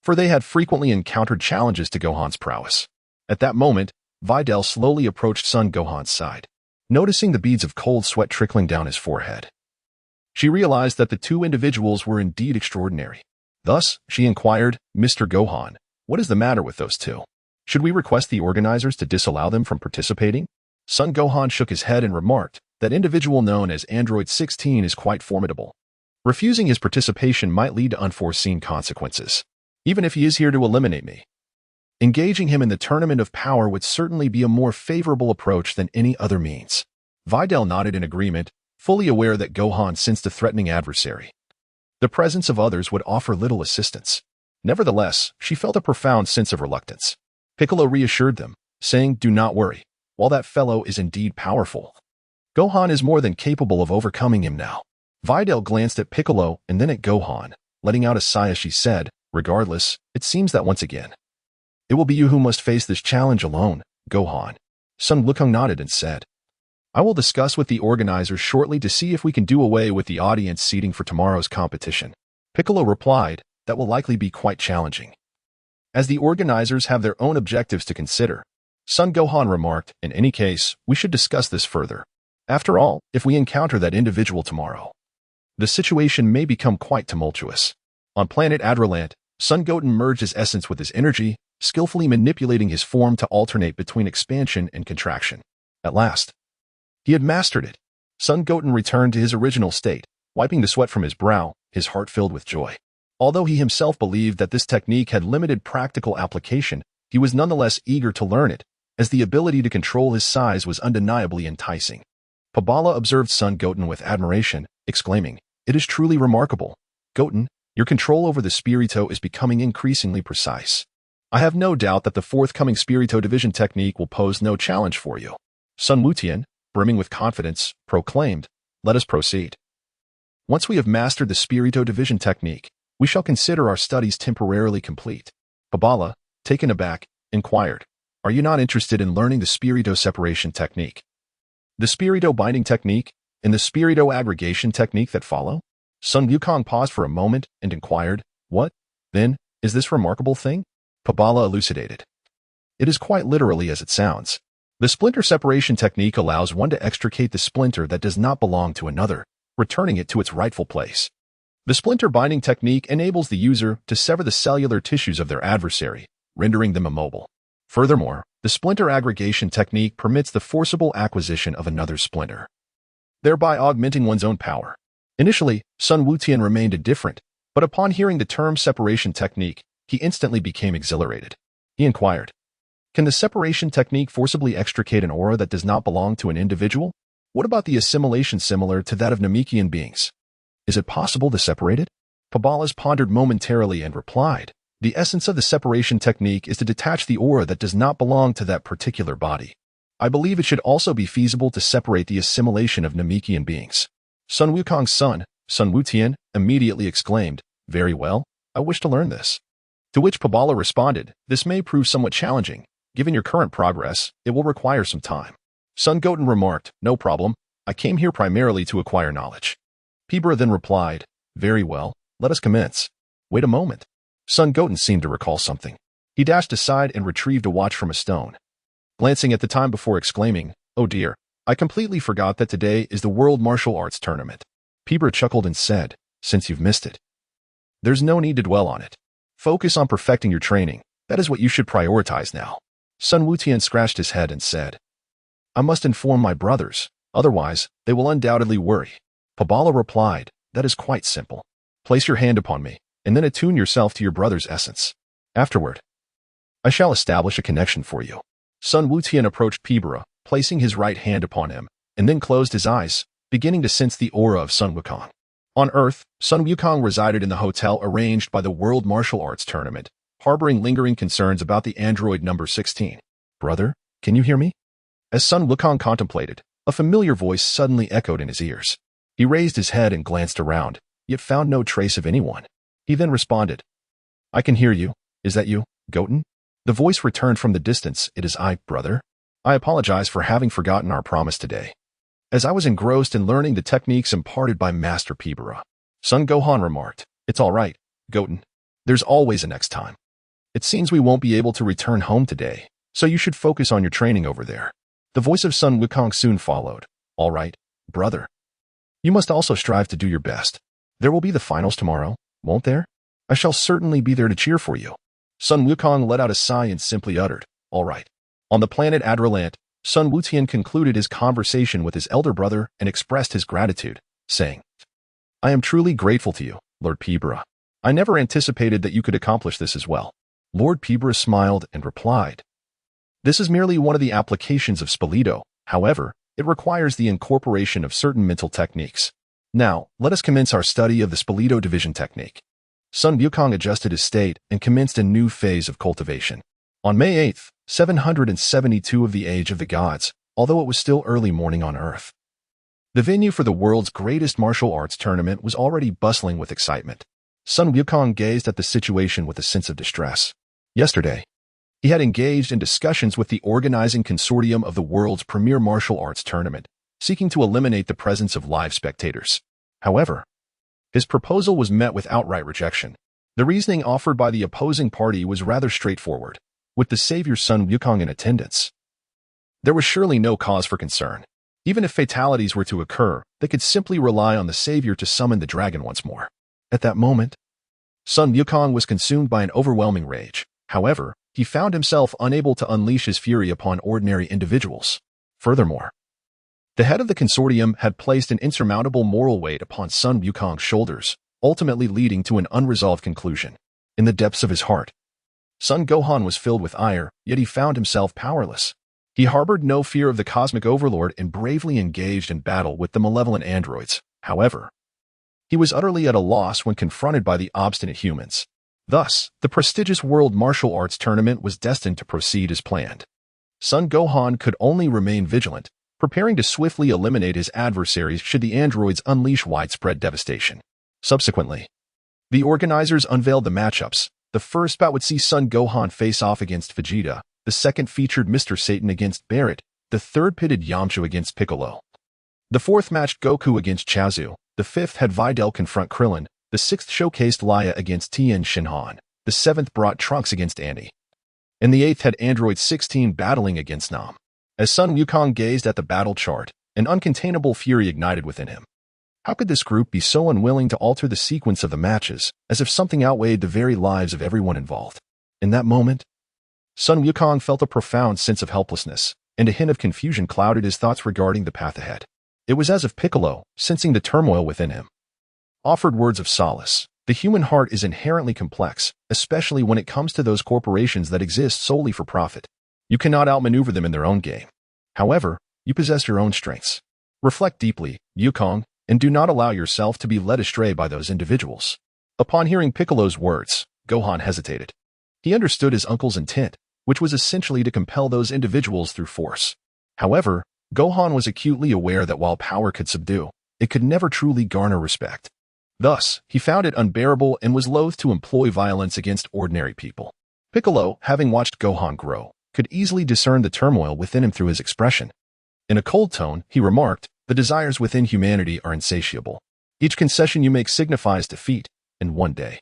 For they had frequently encountered challenges to Gohan's prowess. At that moment, Videl slowly approached Sun Gohan's side. Noticing the beads of cold sweat trickling down his forehead, she realized that the two individuals were indeed extraordinary. Thus, she inquired, "Mr. Gohan, what is the matter with those two? Should we request the organizers to disallow them from participating?" Sun Gohan shook his head and remarked, "That individual known as Android 16 is quite formidable. Refusing his participation might lead to unforeseen consequences, even if he is here to eliminate me. Engaging him in the tournament of power would certainly be a more favorable approach than any other means." Videl nodded in agreement, fully aware that Gohan sensed a threatening adversary. The presence of others would offer little assistance. Nevertheless, she felt a profound sense of reluctance. Piccolo reassured them, saying, "Do not worry. While that fellow is indeed powerful, Gohan is more than capable of overcoming him now." Videl glanced at Piccolo and then at Gohan, letting out a sigh as she said, "Regardless, it seems that once again, it will be you who must face this challenge alone, Gohan." Sun Wukong nodded and said, "I will discuss with the organizers shortly to see if we can do away with the audience seating for tomorrow's competition." Piccolo replied, "That will likely be quite challenging, as the organizers have their own objectives to consider." Sun Gohan remarked, "In any case, we should discuss this further. After all, if we encounter that individual tomorrow, the situation may become quite tumultuous." On planet Adralant, Sun Goten merged his essence with his energy, skillfully manipulating his form to alternate between expansion and contraction. At last, he had mastered it. Sun Goten returned to his original state, wiping the sweat from his brow, his heart filled with joy. Although he himself believed that this technique had limited practical application, he was nonetheless eager to learn it, as the ability to control his size was undeniably enticing. Pabala observed Sun Goten with admiration, exclaiming, "It is truly remarkable. Goten, your control over the Spirito is becoming increasingly precise. I have no doubt that the forthcoming Spirito division technique will pose no challenge for you." Sun Wutian, brimming with confidence, proclaimed, "Let us proceed. Once we have mastered the Spirito division technique, we shall consider our studies temporarily complete." Pabala, taken aback, inquired, "Are you not interested in learning the Spirito separation technique, the Spirito binding technique, and the Spirito aggregation technique that follow?" Sun Wukong paused for a moment and inquired, "What, then, is this remarkable thing?" Pabala elucidated, "It is quite literally as it sounds. The splinter separation technique allows one to extricate the splinter that does not belong to another, returning it to its rightful place. The splinter binding technique enables the user to sever the cellular tissues of their adversary, rendering them immobile. Furthermore, the splinter aggregation technique permits the forcible acquisition of another splinter, thereby augmenting one's own power. Initially, Sun Wutian remained indifferent, but upon hearing the term separation technique, he instantly became exhilarated. He inquired, "Can the separation technique forcibly extricate an aura that does not belong to an individual? What about the assimilation similar to that of Namekian beings? Is it possible to separate it?" Pabalas pondered momentarily and replied, "The essence of the separation technique is to detach the aura that does not belong to that particular body. I believe it should also be feasible to separate the assimilation of Namekian beings." Sun Wukong's son, Sun Wutian, immediately exclaimed, "Very well, I wish to learn this." To which Pabala responded, "This may prove somewhat challenging. Given your current progress, it will require some time." Sun Goten remarked, "No problem. I came here primarily to acquire knowledge." Pibra then replied, "Very well, let us commence." "Wait a moment." Sun Goten seemed to recall something. He dashed aside and retrieved a watch from a stone, glancing at the time before exclaiming, "Oh dear, I completely forgot that today is the World Martial Arts Tournament." Pibra chuckled and said, "Since you've missed it, there's no need to dwell on it. Focus on perfecting your training. That is what you should prioritize now." Sun Wutian scratched his head and said, "I must inform my brothers, otherwise they will undoubtedly worry." Pabala replied, "That is quite simple. Place your hand upon me, and then attune yourself to your brother's essence. Afterward, I shall establish a connection for you." Sun Wutian approached Pibra, placing his right hand upon him, and then closed his eyes, beginning to sense the aura of Sun Wukong. On Earth, Sun Wukong resided in the hotel arranged by the World Martial Arts Tournament, harboring lingering concerns about the android number 16. "Brother, can you hear me?" As Sun Wukong contemplated, a familiar voice suddenly echoed in his ears. He raised his head and glanced around, yet found no trace of anyone. He then responded, "I can hear you. Is that you, Goten?" The voice returned from the distance. "It is I, brother. I apologize for having forgotten our promise today, as I was engrossed in learning the techniques imparted by Master Pibara." Sun Gohan remarked, "It's all right, Goten. There's always a next time. It seems we won't be able to return home today, so you should focus on your training over there." The voice of Sun Wukong soon followed, "All right, brother. You must also strive to do your best. There will be the finals tomorrow, won't there? I shall certainly be there to cheer for you." Sun Wukong let out a sigh and simply uttered, "All right." On the planet Adralant, Sun Wutian concluded his conversation with his elder brother and expressed his gratitude, saying, "I am truly grateful to you, Lord Pibara. I never anticipated that you could accomplish this as well." Lord Pibara smiled and replied, "This is merely one of the applications of Spalido. However, it requires the incorporation of certain mental techniques. Now, let us commence our study of the Spalido division technique." Sun Wukong adjusted his state and commenced a new phase of cultivation. On May 8th, 772 of the Age of the Gods, although it was still early morning on Earth, the venue for the world's greatest martial arts tournament was already bustling with excitement. Sun Wukong gazed at the situation with a sense of distress. Yesterday, he had engaged in discussions with the organizing consortium of the world's premier martial arts tournament, seeking to eliminate the presence of live spectators. However, his proposal was met with outright rejection. The reasoning offered by the opposing party was rather straightforward. With the savior Sun Wukong in attendance, there was surely no cause for concern. Even if fatalities were to occur, they could simply rely on the savior to summon the dragon once more. At that moment, Sun Wukong was consumed by an overwhelming rage. However, he found himself unable to unleash his fury upon ordinary individuals. Furthermore, the head of the consortium had placed an insurmountable moral weight upon Sun Wukong's shoulders, ultimately leading to an unresolved conclusion. In the depths of his heart, Sun Gohan was filled with ire, yet he found himself powerless. He harbored no fear of the cosmic overlord and bravely engaged in battle with the malevolent androids. However, he was utterly at a loss when confronted by the obstinate humans. Thus, the prestigious World Martial Arts Tournament was destined to proceed as planned. Sun Gohan could only remain vigilant, preparing to swiftly eliminate his adversaries should the androids unleash widespread devastation. Subsequently, the organizers unveiled the matchups. The first bout would see Sun Gohan face off against Vegeta, the second featured Mr. Satan against Barret, the third pitted Yamcha against Piccolo. The fourth matched Goku against Chaozu, the fifth had Videl confront Krillin, the sixth showcased Laya against Tien Shinhan, the seventh brought Trunks against Annie, and the eighth had Android 16 battling against Nam. As Sun Wukong gazed at the battle chart, an uncontainable fury ignited within him. How could this group be so unwilling to alter the sequence of the matches, as if something outweighed the very lives of everyone involved? In that moment, Sun Wukong felt a profound sense of helplessness, and a hint of confusion clouded his thoughts regarding the path ahead. It was as if Piccolo, sensing the turmoil within him, offered words of solace. The human heart is inherently complex, especially when it comes to those corporations that exist solely for profit. You cannot outmaneuver them in their own game. However, you possess your own strengths. Reflect deeply, Wukong, and do not allow yourself to be led astray by those individuals. Upon hearing Piccolo's words, Gohan hesitated. He understood his uncle's intent, which was essentially to compel those individuals through force. However, Gohan was acutely aware that while power could subdue, it could never truly garner respect. Thus, he found it unbearable and was loath to employ violence against ordinary people. Piccolo, having watched Gohan grow, could easily discern the turmoil within him through his expression. In a cold tone, he remarked, "The desires within humanity are insatiable. Each concession you make signifies defeat, and one day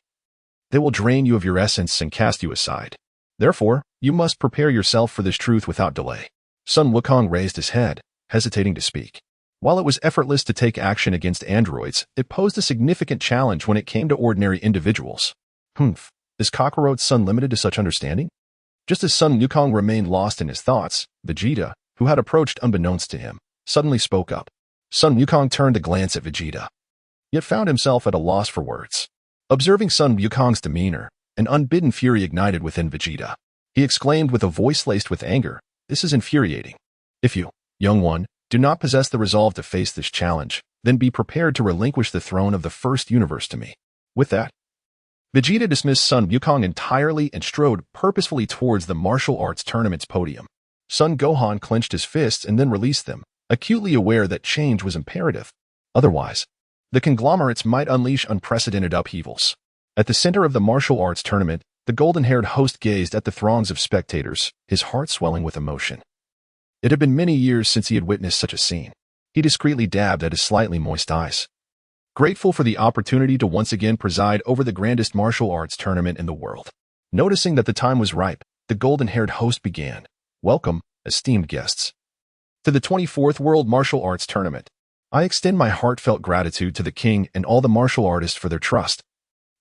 they will drain you of your essence and cast you aside. Therefore, you must prepare yourself for this truth without delay." Sun Wukong raised his head, hesitating to speak. While it was effortless to take action against androids, it posed a significant challenge when it came to ordinary individuals. Is Kakarot's son limited to such understanding? Just as Sun Wukong remained lost in his thoughts, Vegeta, who had approached unbeknownst to him, suddenly spoke up. Sun Wukong turned to glance at Vegeta, yet found himself at a loss for words. Observing Sun Wukong's demeanor, an unbidden fury ignited within Vegeta. He exclaimed with a voice laced with anger, "This is infuriating. If you, young one, do not possess the resolve to face this challenge, then be prepared to relinquish the throne of the first universe to me." With that, Vegeta dismissed Sun Wukong entirely and strode purposefully towards the martial arts tournament's podium. Son Gohan clenched his fists and then released them, acutely aware that change was imperative. Otherwise, the conglomerates might unleash unprecedented upheavals. At the center of the martial arts tournament, the golden-haired host gazed at the throngs of spectators, his heart swelling with emotion. It had been many years since he had witnessed such a scene. He discreetly dabbed at his slightly moist eyes. Grateful for the opportunity to once again preside over the grandest martial arts tournament in the world. Noticing that the time was ripe, the golden-haired host began. "Welcome, esteemed guests, to the 24th World Martial Arts Tournament. I extend my heartfelt gratitude to the king and all the martial artists for their trust,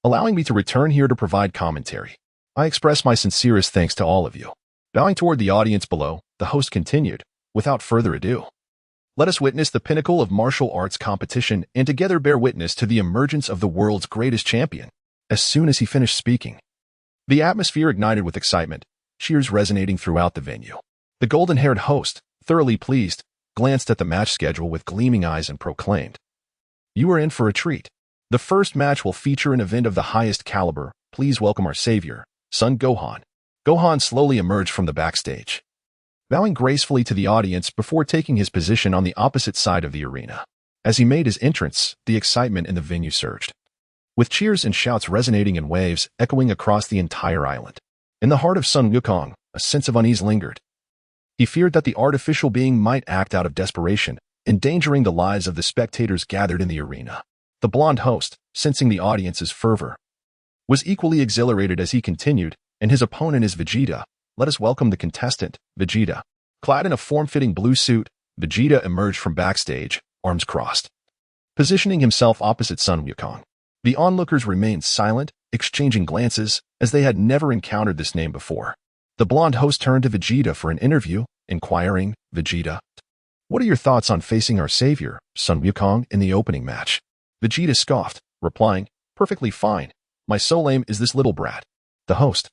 allowing me to return here to provide commentary. I express my sincerest thanks to all of you." Bowing toward the audience below, the host continued, "Without further ado, let us witness the pinnacle of martial arts competition and together bear witness to the emergence of the world's greatest champion." As soon as he finished speaking, the atmosphere ignited with excitement, cheers resonating throughout the venue. The golden-haired host, thoroughly pleased, glanced at the match schedule with gleaming eyes and proclaimed, "You are in for a treat. The first match will feature an event of the highest caliber. Please welcome our savior, Son Gohan." Gohan slowly emerged from the backstage, bowing gracefully to the audience before taking his position on the opposite side of the arena. As he made his entrance, the excitement in the venue surged, with cheers and shouts resonating in waves echoing across the entire island. In the heart of Sun Wukong, a sense of unease lingered. He feared that the artificial being might act out of desperation, endangering the lives of the spectators gathered in the arena. The blonde host, sensing the audience's fervor, was equally exhilarated as he continued, "And his opponent is Vegeta. Let us welcome the contestant, Vegeta." Clad in a form-fitting blue suit, Vegeta emerged from backstage, arms crossed, positioning himself opposite Sun Wukong. The onlookers remained silent, exchanging glances, as they had never encountered this name before. The blonde host turned to Vegeta for an interview, inquiring, "Vegeta, what are your thoughts on facing our savior, Sun Wukong, in the opening match?" Vegeta scoffed, replying, "Perfectly fine. My sole aim is this little brat." The host,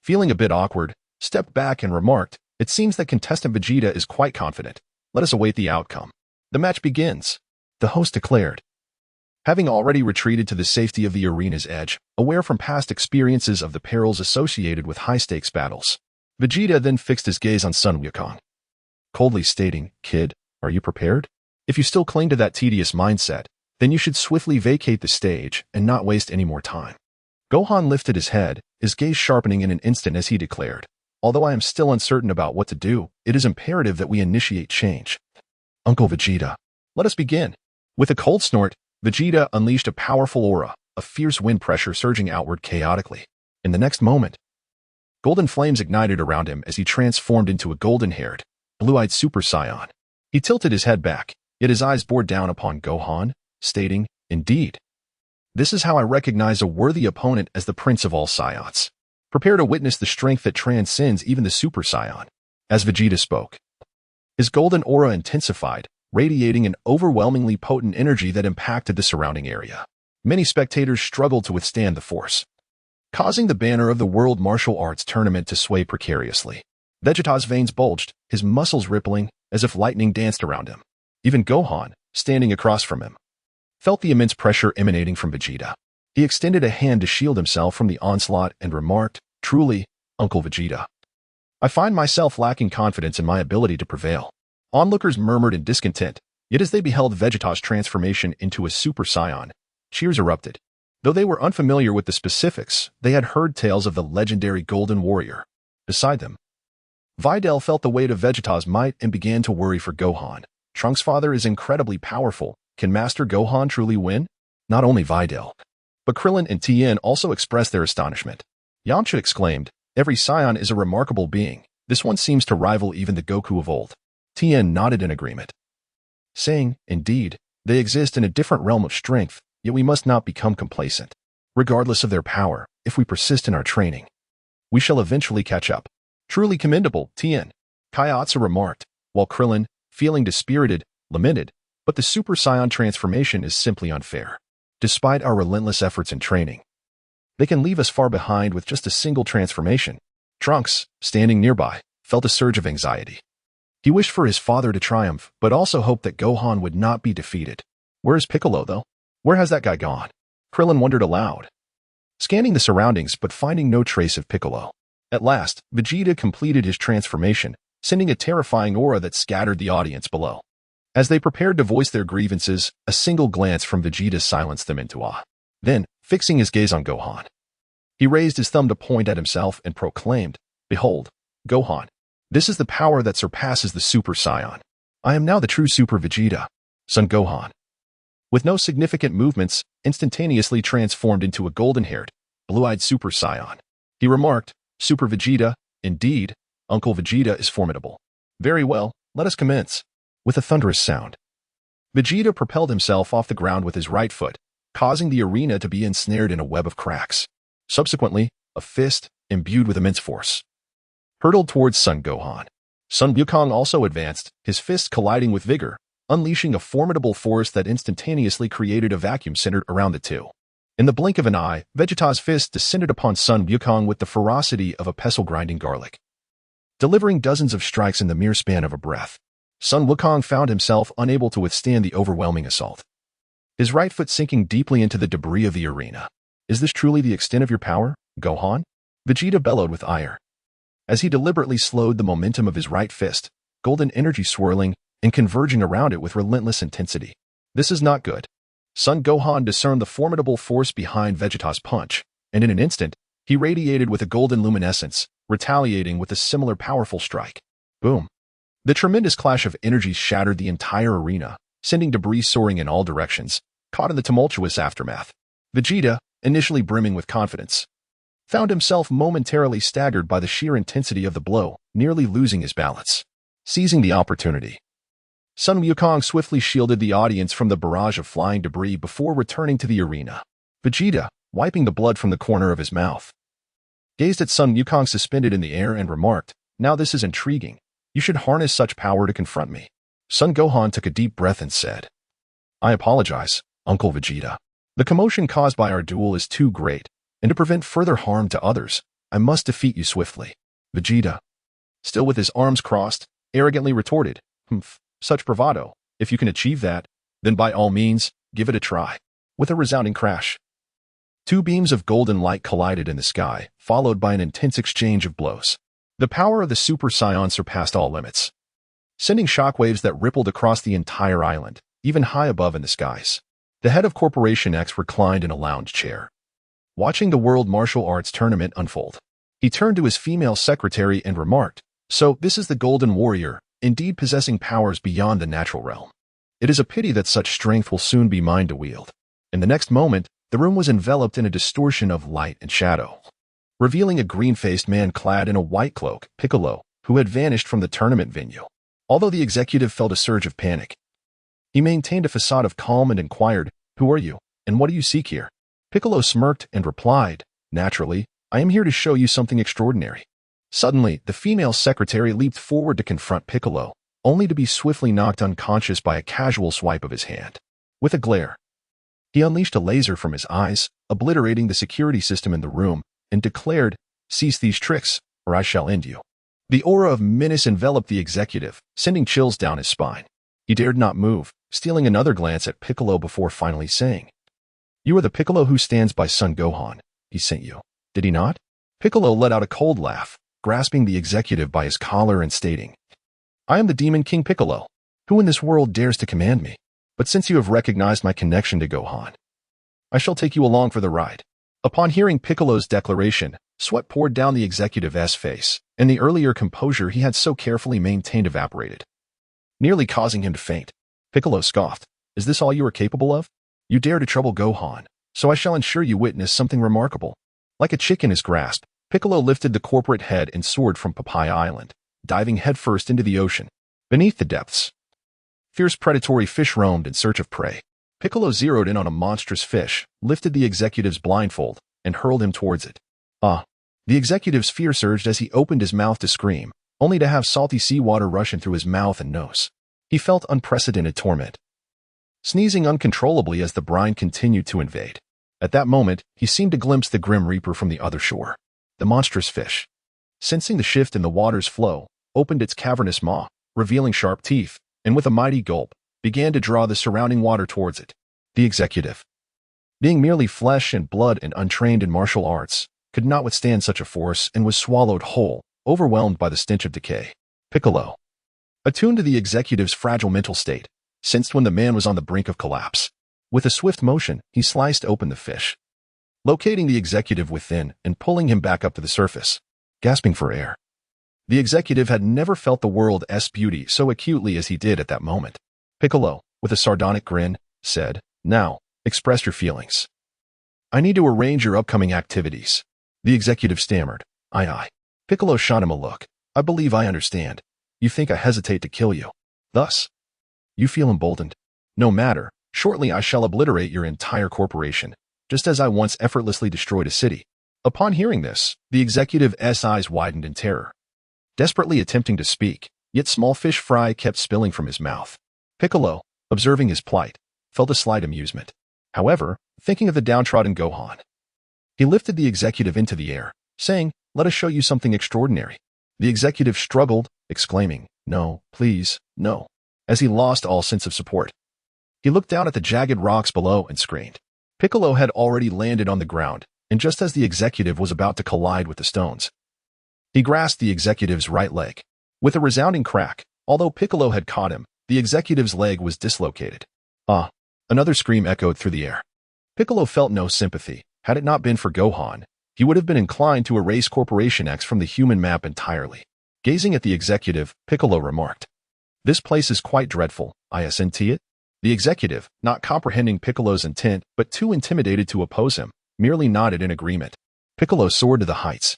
feeling a bit awkward, stepped back and remarked, "It seems that contestant Vegeta is quite confident. Let us await the outcome." "The match begins," the host declared. Having already retreated to the safety of the arena's edge, aware from past experiences of the perils associated with high-stakes battles, Vegeta then fixed his gaze on Sun Wukong, coldly stating, "Kid, are you prepared? If you still cling to that tedious mindset, then you should swiftly vacate the stage and not waste any more time." Gohan lifted his head, his gaze sharpening in an instant as he declared, "Although I am still uncertain about what to do, it is imperative that we initiate change. Uncle Vegeta, let us begin." With a cold snort, Vegeta unleashed a powerful aura, a fierce wind pressure surging outward chaotically. In the next moment, golden flames ignited around him as he transformed into a golden-haired, blue-eyed Super Saiyan. He tilted his head back, yet his eyes bore down upon Gohan, stating, "Indeed. This is how I recognize a worthy opponent as the Prince of all Saiyans. Prepare to witness the strength that transcends even the Super Saiyan." As Vegeta spoke, his golden aura intensified, radiating an overwhelmingly potent energy that impacted the surrounding area. Many spectators struggled to withstand the force, causing the banner of the World Martial Arts Tournament to sway precariously. Vegeta's veins bulged, his muscles rippling, as if lightning danced around him. Even Gohan, standing across from him, felt the immense pressure emanating from Vegeta. He extended a hand to shield himself from the onslaught and remarked, "Truly, Uncle Vegeta, I find myself lacking confidence in my ability to prevail." Onlookers murmured in discontent, yet as they beheld Vegeta's transformation into a Super Saiyan, cheers erupted. Though they were unfamiliar with the specifics, they had heard tales of the legendary Golden Warrior. Beside them, Videl felt the weight of Vegeta's might and began to worry for Gohan. Trunks' father is incredibly powerful. Can Master Gohan truly win? Not only Videl, but Krillin and Tien also expressed their astonishment. Yamcha exclaimed, "Every Saiyan is a remarkable being. This one seems to rival even the Goku of old." Tien nodded in agreement, saying, "Indeed, they exist in a different realm of strength, yet we must not become complacent. Regardless of their power, if we persist in our training, we shall eventually catch up." "Truly commendable, Tien," Kaiatsu remarked, while Krillin, feeling dispirited, lamented, "But the Super Saiyan transformation is simply unfair. Despite our relentless efforts in training, they can leave us far behind with just a single transformation." Trunks, standing nearby, felt a surge of anxiety. He wished for his father to triumph, but also hoped that Gohan would not be defeated. Where is Piccolo, though? Where has that guy gone? Krillin wondered aloud, scanning the surroundings but finding no trace of Piccolo. At last, Vegeta completed his transformation, sending a terrifying aura that scattered the audience below. As they prepared to voice their grievances, a single glance from Vegeta silenced them into awe. Then, fixing his gaze on Gohan, he raised his thumb to point at himself and proclaimed, "Behold, Gohan, this is the power that surpasses the Super Saiyan. I am now the true Super Vegeta." Son Gohan, with no significant movements, instantaneously transformed into a golden-haired, blue-eyed Super Saiyan. He remarked, "Super Vegeta, indeed, Uncle Vegeta is formidable. Very well, let us commence." With a thunderous sound, Vegeta propelled himself off the ground with his right foot, causing the arena to be ensnared in a web of cracks. Subsequently, a fist, imbued with immense force, hurtled towards Son Gohan. Sun Wukong also advanced, his fist colliding with vigor, unleashing a formidable force that instantaneously created a vacuum centered around the two. In the blink of an eye, Vegeta's fist descended upon Sun Wukong with the ferocity of a pestle grinding garlic, delivering dozens of strikes in the mere span of a breath. Sun Wukong found himself unable to withstand the overwhelming assault, his right foot sinking deeply into the debris of the arena. "Is this truly the extent of your power, Gohan?" Vegeta bellowed with ire, as he deliberately slowed the momentum of his right fist, golden energy swirling and converging around it with relentless intensity. "This is not good." Son Gohan discerned the formidable force behind Vegeta's punch, and in an instant, he radiated with a golden luminescence, retaliating with a similar powerful strike. Boom! The tremendous clash of energies shattered the entire arena, sending debris soaring in all directions, caught in the tumultuous aftermath. Vegeta, initially brimming with confidence, found himself momentarily staggered by the sheer intensity of the blow, nearly losing his balance. Seizing the opportunity, Sun Wukong swiftly shielded the audience from the barrage of flying debris before returning to the arena. Vegeta, wiping the blood from the corner of his mouth, gazed at Sun Wukong suspended in the air and remarked, "Now this is intriguing. You should harness such power to confront me." Son Gohan took a deep breath and said, "I apologize, Uncle Vegeta. The commotion caused by our duel is too great, and to prevent further harm to others, I must defeat you swiftly." Vegeta, still with his arms crossed, arrogantly retorted, "Humph, such bravado. If you can achieve that, then by all means, give it a try." With a resounding crash, two beams of golden light collided in the sky, followed by an intense exchange of blows. The power of the Super Saiyan surpassed all limits, sending shockwaves that rippled across the entire island, even high above in the skies. The head of Corporation X reclined in a lounge chair, watching the World Martial Arts Tournament unfold. He turned to his female secretary and remarked, "So this is the Golden Warrior, indeed possessing powers beyond the natural realm. It is a pity that such strength will soon be mine to wield." In the next moment, the room was enveloped in a distortion of light and shadow, revealing a green-faced man clad in a white cloak, Piccolo, who had vanished from the tournament venue. Although the executive felt a surge of panic, He maintained a facade of calm and inquired, "Who are you, and what do you seek here?" Piccolo smirked and replied, "Naturally, I am here to show you something extraordinary." Suddenly, the female secretary leaped forward to confront Piccolo, only to be swiftly knocked unconscious by a casual swipe of his hand. With a glare, he unleashed a laser from his eyes, obliterating the security system in the room, and declared, "Cease these tricks, or I shall end you." The aura of menace enveloped the executive, sending chills down his spine. He dared not move, stealing another glance at Piccolo before finally saying, "You are the Piccolo who stands by Sun Gohan. He sent you, did he not?" Piccolo let out a cold laugh, grasping the executive by his collar and stating, "I am the Demon King Piccolo. Who in this world dares to command me? But since you have recognized my connection to Gohan, I shall take you along for the ride." Upon hearing Piccolo's declaration, sweat poured down the executive's face, and the earlier composure he had so carefully maintained evaporated, nearly causing him to faint. Piccolo scoffed, "Is this all you are capable of? You dare to trouble Gohan, so I shall ensure you witness something remarkable." Like a chick in his grasp, Piccolo lifted the corporate head and soared from Papaya Island, diving headfirst into the ocean. Beneath the depths, fierce predatory fish roamed in search of prey. Piccolo zeroed in on a monstrous fish, lifted the executive's blindfold, and hurled him towards it. Ah! The executive's fear surged as he opened his mouth to scream, only to have salty seawater rush in through his mouth and nose. He felt unprecedented torment, sneezing uncontrollably as the brine continued to invade. At that moment, he seemed to glimpse the Grim Reaper from the other shore. The monstrous fish, sensing the shift in the water's flow, opened its cavernous maw, revealing sharp teeth, and with a mighty gulp, began to draw the surrounding water towards it. The executive, being merely flesh and blood and untrained in martial arts, could not withstand such a force and was swallowed whole, overwhelmed by the stench of decay. Piccolo, attuned to the executive's fragile mental state, sensed when the man was on the brink of collapse. With a swift motion, he sliced open the fish, locating the executive within and pulling him back up to the surface. Gasping for air, the executive had never felt the world's beauty so acutely as he did at that moment. Piccolo, with a sardonic grin, said, "Now, express your feelings. I need to arrange your upcoming activities." The executive stammered, Aye. Piccolo shot him a look. "I believe I understand. You think I hesitate to kill you. Thus, you feel emboldened. No matter, shortly I shall obliterate your entire corporation, just as I once effortlessly destroyed a city." Upon hearing this, the executive's eyes widened in terror, desperately attempting to speak, yet small fish fry kept spilling from his mouth. Piccolo, observing his plight, felt a slight amusement. However, thinking of the downtrodden Gohan, he lifted the executive into the air, saying, "Let us show you something extraordinary." The executive struggled, exclaiming, "No, please, no," as he lost all sense of support. He looked down at the jagged rocks below and screamed. Piccolo had already landed on the ground, and just as the executive was about to collide with the stones, he grasped the executive's right leg. With a resounding crack, although Piccolo had caught him, the executive's leg was dislocated. Ah! Another scream echoed through the air. Piccolo felt no sympathy. Had it not been for Gohan, he would have been inclined to erase Corporation X from the human map entirely. Gazing at the executive, Piccolo remarked, "This place is quite dreadful, isn't it?" The executive, not comprehending Piccolo's intent but too intimidated to oppose him, merely nodded in agreement. Piccolo soared to the heights,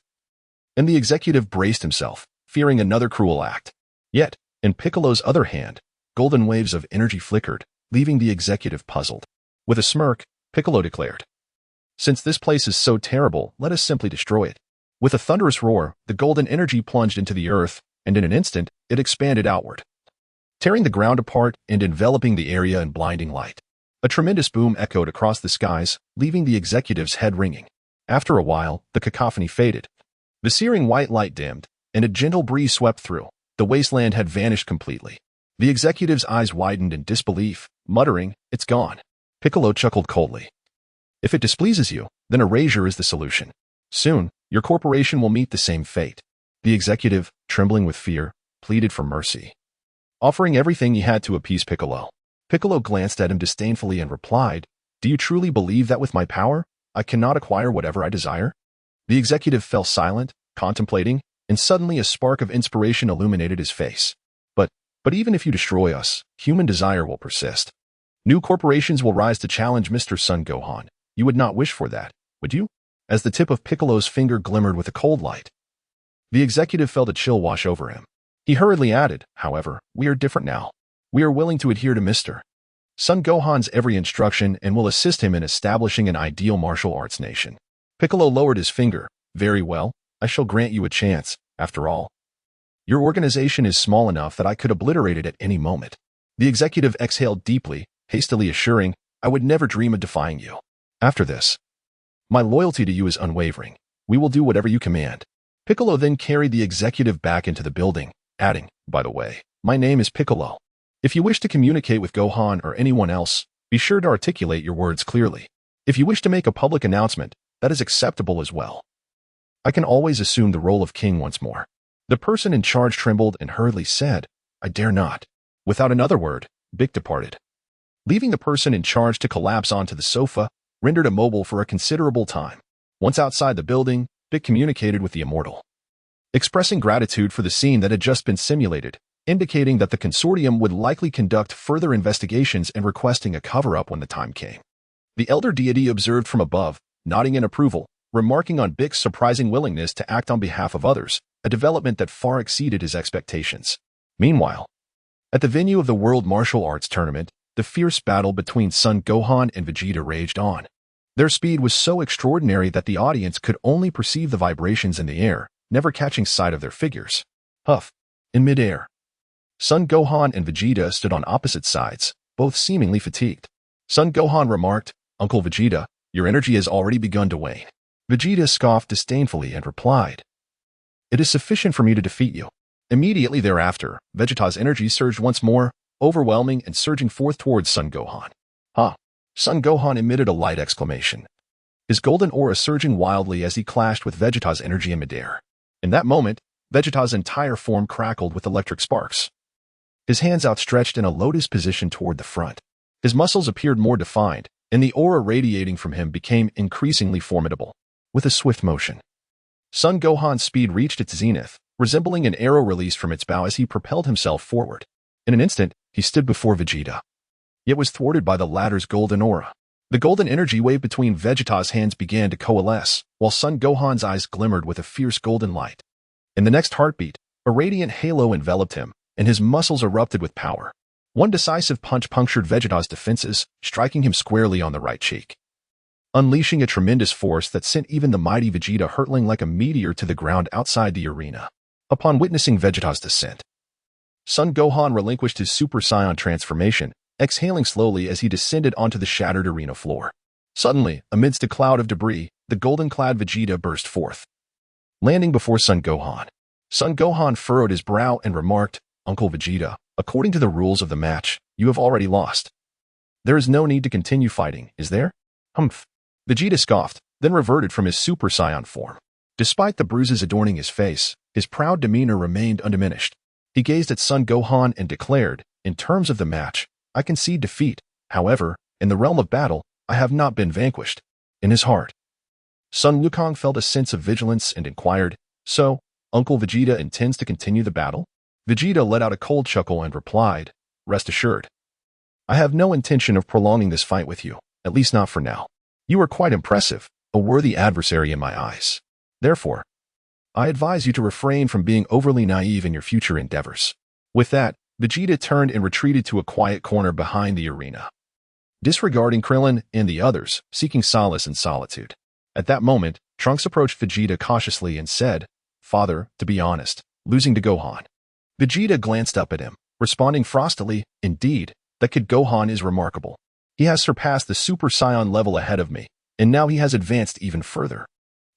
and the executive braced himself, fearing another cruel act. Yet, in Piccolo's other hand, golden waves of energy flickered, leaving the executive puzzled. With a smirk, Piccolo declared, "Since this place is so terrible, let us simply destroy it." With a thunderous roar, the golden energy plunged into the earth, and in an instant, it expanded outward, tearing the ground apart and enveloping the area in blinding light. A tremendous boom echoed across the skies, leaving the executive's head ringing. After a while, the cacophony faded. The searing white light dimmed, and a gentle breeze swept through. The wasteland had vanished completely. The executive's eyes widened in disbelief, muttering, "It's gone." Piccolo chuckled coldly. "If it displeases you, then erasure is the solution. Soon, your corporation will meet the same fate." The executive, trembling with fear, pleaded for mercy, offering everything he had to appease Piccolo. Piccolo glanced at him disdainfully and replied, "Do you truly believe that with my power, I cannot acquire whatever I desire?" The executive fell silent, contemplating, and suddenly a spark of inspiration illuminated his face. But even if you destroy us, human desire will persist. New corporations will rise to challenge Mr. Sun Gohan. You would not wish for that, would you?" As the tip of Piccolo's finger glimmered with a cold light, the executive felt a chill wash over him. He hurriedly added, "However, we are different now. We are willing to adhere to Mr. Son Gohan's every instruction and will assist him in establishing an ideal martial arts nation. Piccolo lowered his finger. Very well, I shall grant you a chance, after all. Your organization is small enough that I could obliterate it at any moment. The executive exhaled deeply, hastily assuring, I would never dream of defying you. After this, my loyalty to you is unwavering. We will do whatever you command. Piccolo then carried the executive back into the building, adding, by the way, my name is Piccolo. If you wish to communicate with Gohan or anyone else, be sure to articulate your words clearly. If you wish to make a public announcement, that is acceptable as well. I can always assume the role of king once more. The person in charge trembled and hurriedly said, I dare not. Without another word, Bick departed, leaving the person in charge to collapse onto the sofa, rendered immobile for a considerable time. Once outside the building, Bick communicated with the immortal, expressing gratitude for the scene that had just been simulated, indicating that the consortium would likely conduct further investigations and requesting a cover-up when the time came. The elder deity observed from above, nodding in approval, remarking on Bick's surprising willingness to act on behalf of others, a development that far exceeded his expectations. Meanwhile, at the venue of the World Martial Arts Tournament, the fierce battle between Son Gohan and Vegeta raged on. Their speed was so extraordinary that the audience could only perceive the vibrations in the air, never catching sight of their figures. Huff. In midair, Son Gohan and Vegeta stood on opposite sides, both seemingly fatigued. Son Gohan remarked, Uncle Vegeta, your energy has already begun to wane. Vegeta scoffed disdainfully and replied, It is sufficient for me to defeat you. Immediately thereafter, Vegeta's energy surged once more, overwhelming and surging forth towards Son Gohan. Ha! Son Gohan emitted a light exclamation, his golden aura surging wildly as he clashed with Vegeta's energy in midair. In that moment, Vegeta's entire form crackled with electric sparks. His hands outstretched in a lotus position toward the front. His muscles appeared more defined, and the aura radiating from him became increasingly formidable. With a swift motion, Son Gohan's speed reached its zenith, resembling an arrow released from its bow as he propelled himself forward. In an instant, he stood before Vegeta, yet was thwarted by the latter's golden aura. The golden energy wave between Vegeta's hands began to coalesce, while Son Gohan's eyes glimmered with a fierce golden light. In the next heartbeat, a radiant halo enveloped him, and his muscles erupted with power. One decisive punch punctured Vegeta's defenses, striking him squarely on the right cheek, unleashing a tremendous force that sent even the mighty Vegeta hurtling like a meteor to the ground outside the arena. Upon witnessing Vegeta's descent, Son Gohan relinquished his Super Saiyan transformation, exhaling slowly as he descended onto the shattered arena floor. Suddenly, amidst a cloud of debris, the golden-clad Vegeta burst forth, landing before Son Gohan. Son Gohan furrowed his brow and remarked, Uncle Vegeta, according to the rules of the match, you have already lost. There is no need to continue fighting, is there? Humph. Vegeta scoffed, then reverted from his Super Saiyan form. Despite the bruises adorning his face, his proud demeanor remained undiminished. He gazed at Son Gohan and declared, in terms of the match, I concede defeat. However, in the realm of battle, I have not been vanquished. In his heart, Son Wukong felt a sense of vigilance and inquired, So, Uncle Vegeta intends to continue the battle? Vegeta let out a cold chuckle and replied, Rest assured, I have no intention of prolonging this fight with you, at least not for now. You are quite impressive, a worthy adversary in my eyes. Therefore, I advise you to refrain from being overly naive in your future endeavors. With that, Vegeta turned and retreated to a quiet corner behind the arena, disregarding Krillin and the others, seeking solace in solitude. At that moment, Trunks approached Vegeta cautiously and said, Father, to be honest, losing to Gohan. Vegeta glanced up at him, responding frostily, Indeed, that kid Gohan is remarkable. He has surpassed the Super Saiyan level ahead of me, and now he has advanced even further.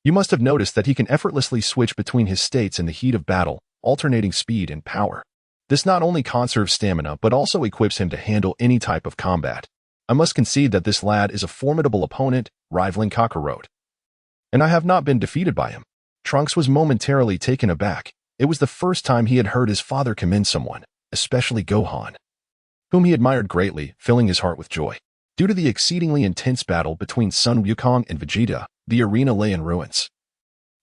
You must have noticed that he can effortlessly switch between his states in the heat of battle, alternating speed and power. This not only conserves stamina but also equips him to handle any type of combat. I must concede that this lad is a formidable opponent, rivaling Kakarot. And I have not been defeated by him. Trunks was momentarily taken aback. It was the first time he had heard his father commend someone, especially Gohan, whom he admired greatly, filling his heart with joy. Due to the exceedingly intense battle between Son Wukong and Vegeta, the arena lay in ruins,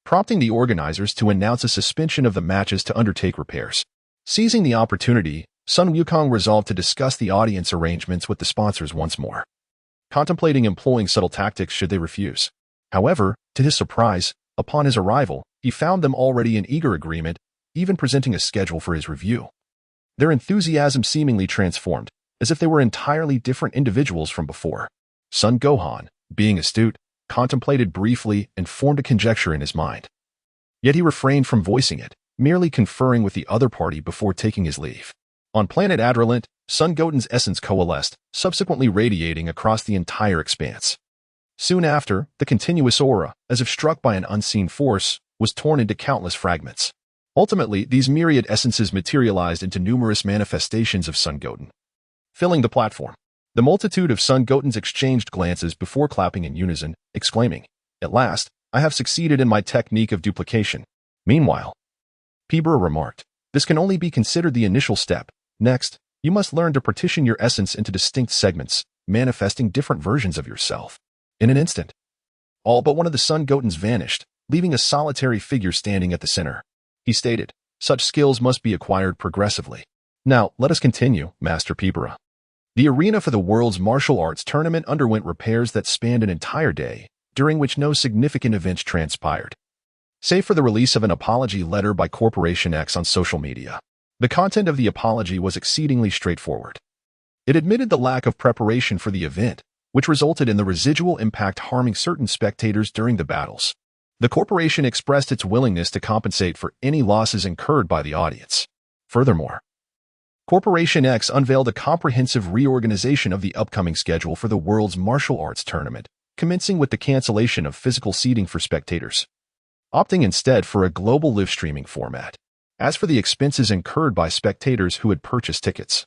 prompting the organizers to announce a suspension of the matches to undertake repairs. Seizing the opportunity, Son Wukong resolved to discuss the audience arrangements with the sponsors once more, contemplating employing subtle tactics should they refuse. However, to his surprise, upon his arrival, he found them already in eager agreement, even presenting a schedule for his review. Their enthusiasm seemingly transformed, as if they were entirely different individuals from before. Sun Gohan, being astute, contemplated briefly and formed a conjecture in his mind. Yet he refrained from voicing it, merely conferring with the other party before taking his leave. On planet Adralant, Sun Goten's essence coalesced, subsequently radiating across the entire expanse. Soon after, the continuous aura, as if struck by an unseen force, was torn into countless fragments. Ultimately, these myriad essences materialized into numerous manifestations of Sun Goten, filling the platform. The multitude of Sun Gotens exchanged glances before clapping in unison, exclaiming, "At last, I have succeeded in my technique of duplication." Meanwhile, Pibra remarked, "This can only be considered the initial step. Next, you must learn to partition your essence into distinct segments, manifesting different versions of yourself." In an instant, all but one of the Sun Gotens vanished, leaving a solitary figure standing at the center. He stated, "Such skills must be acquired progressively. Now, let us continue, Master Pibra." The arena for the world's martial arts tournament underwent repairs that spanned an entire day, during which no significant events transpired, save for the release of an apology letter by Corporation X on social media. The content of the apology was exceedingly straightforward. It admitted the lack of preparation for the event, which resulted in the residual impact harming certain spectators during the battles. The corporation expressed its willingness to compensate for any losses incurred by the audience. Furthermore, Corporation X unveiled a comprehensive reorganization of the upcoming schedule for the world's martial arts tournament, commencing with the cancellation of physical seating for spectators, opting instead for a global live streaming format. As for the expenses incurred by spectators who had purchased tickets,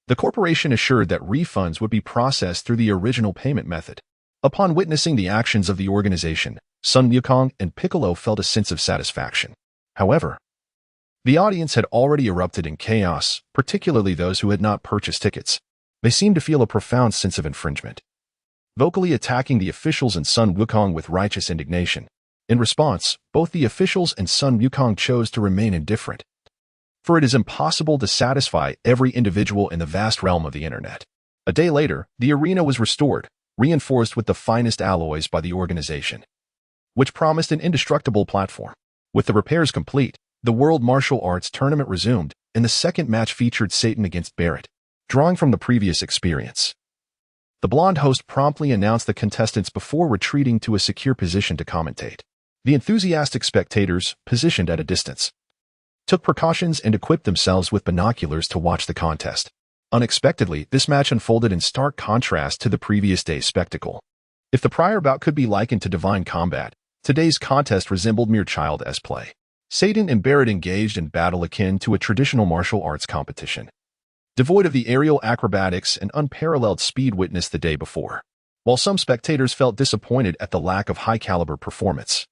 the corporation assured that refunds would be processed through the original payment method. Upon witnessing the actions of the organization, Sun Wukong and Piccolo felt a sense of satisfaction. However, the audience had already erupted in chaos, particularly those who had not purchased tickets. They seemed to feel a profound sense of infringement, vocally attacking the officials and Sun Wukong with righteous indignation. In response, both the officials and Sun Wukong chose to remain indifferent, for it is impossible to satisfy every individual in the vast realm of the internet. A day later, the arena was restored, reinforced with the finest alloys by the organization, which promised an indestructible platform. With the repairs complete, the World Martial Arts Tournament resumed, and the second match featured Satan against Barrett, drawing from the previous experience. The blonde host promptly announced the contestants before retreating to a secure position to commentate. The enthusiastic spectators, positioned at a distance, took precautions and equipped themselves with binoculars to watch the contest. Unexpectedly, this match unfolded in stark contrast to the previous day's spectacle. If the prior bout could be likened to divine combat, today's contest resembled mere childish play. Satan and Barrett engaged in battle akin to a traditional martial arts competition, devoid of the aerial acrobatics and unparalleled speed witnessed the day before. While some spectators felt disappointed at the lack of high-caliber performance,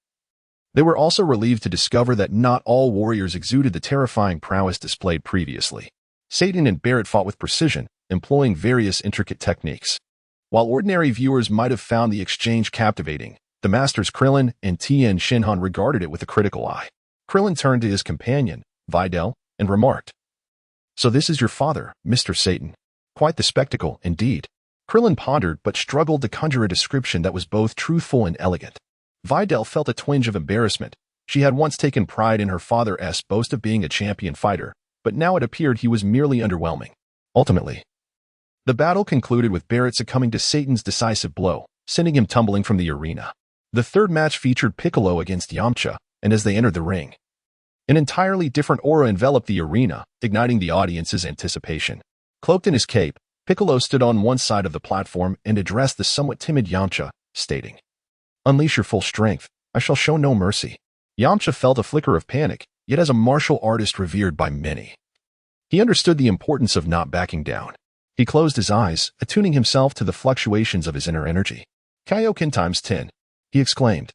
they were also relieved to discover that not all warriors exuded the terrifying prowess displayed previously. Satan and Barrett fought with precision, employing various intricate techniques. While ordinary viewers might have found the exchange captivating, the masters Krillin and Tien Shinhan regarded it with a critical eye. Krillin turned to his companion, Videl, and remarked, "So this is your father, Mr. Satan. Quite the spectacle, indeed." Krillin pondered but struggled to conjure a description that was both truthful and elegant. Videl felt a twinge of embarrassment. She had once taken pride in her father's boast of being a champion fighter, but now it appeared he was merely underwhelming. Ultimately, the battle concluded with Barrett succumbing to Satan's decisive blow, sending him tumbling from the arena. The third match featured Piccolo against Yamcha, and as they entered the ring, an entirely different aura enveloped the arena, igniting the audience's anticipation. Cloaked in his cape, Piccolo stood on one side of the platform and addressed the somewhat timid Yamcha, stating, "Unleash your full strength. I shall show no mercy." Yamcha felt a flicker of panic, yet as a martial artist revered by many, he understood the importance of not backing down. He closed his eyes, attuning himself to the fluctuations of his inner energy. "Kaioken times 10, he exclaimed,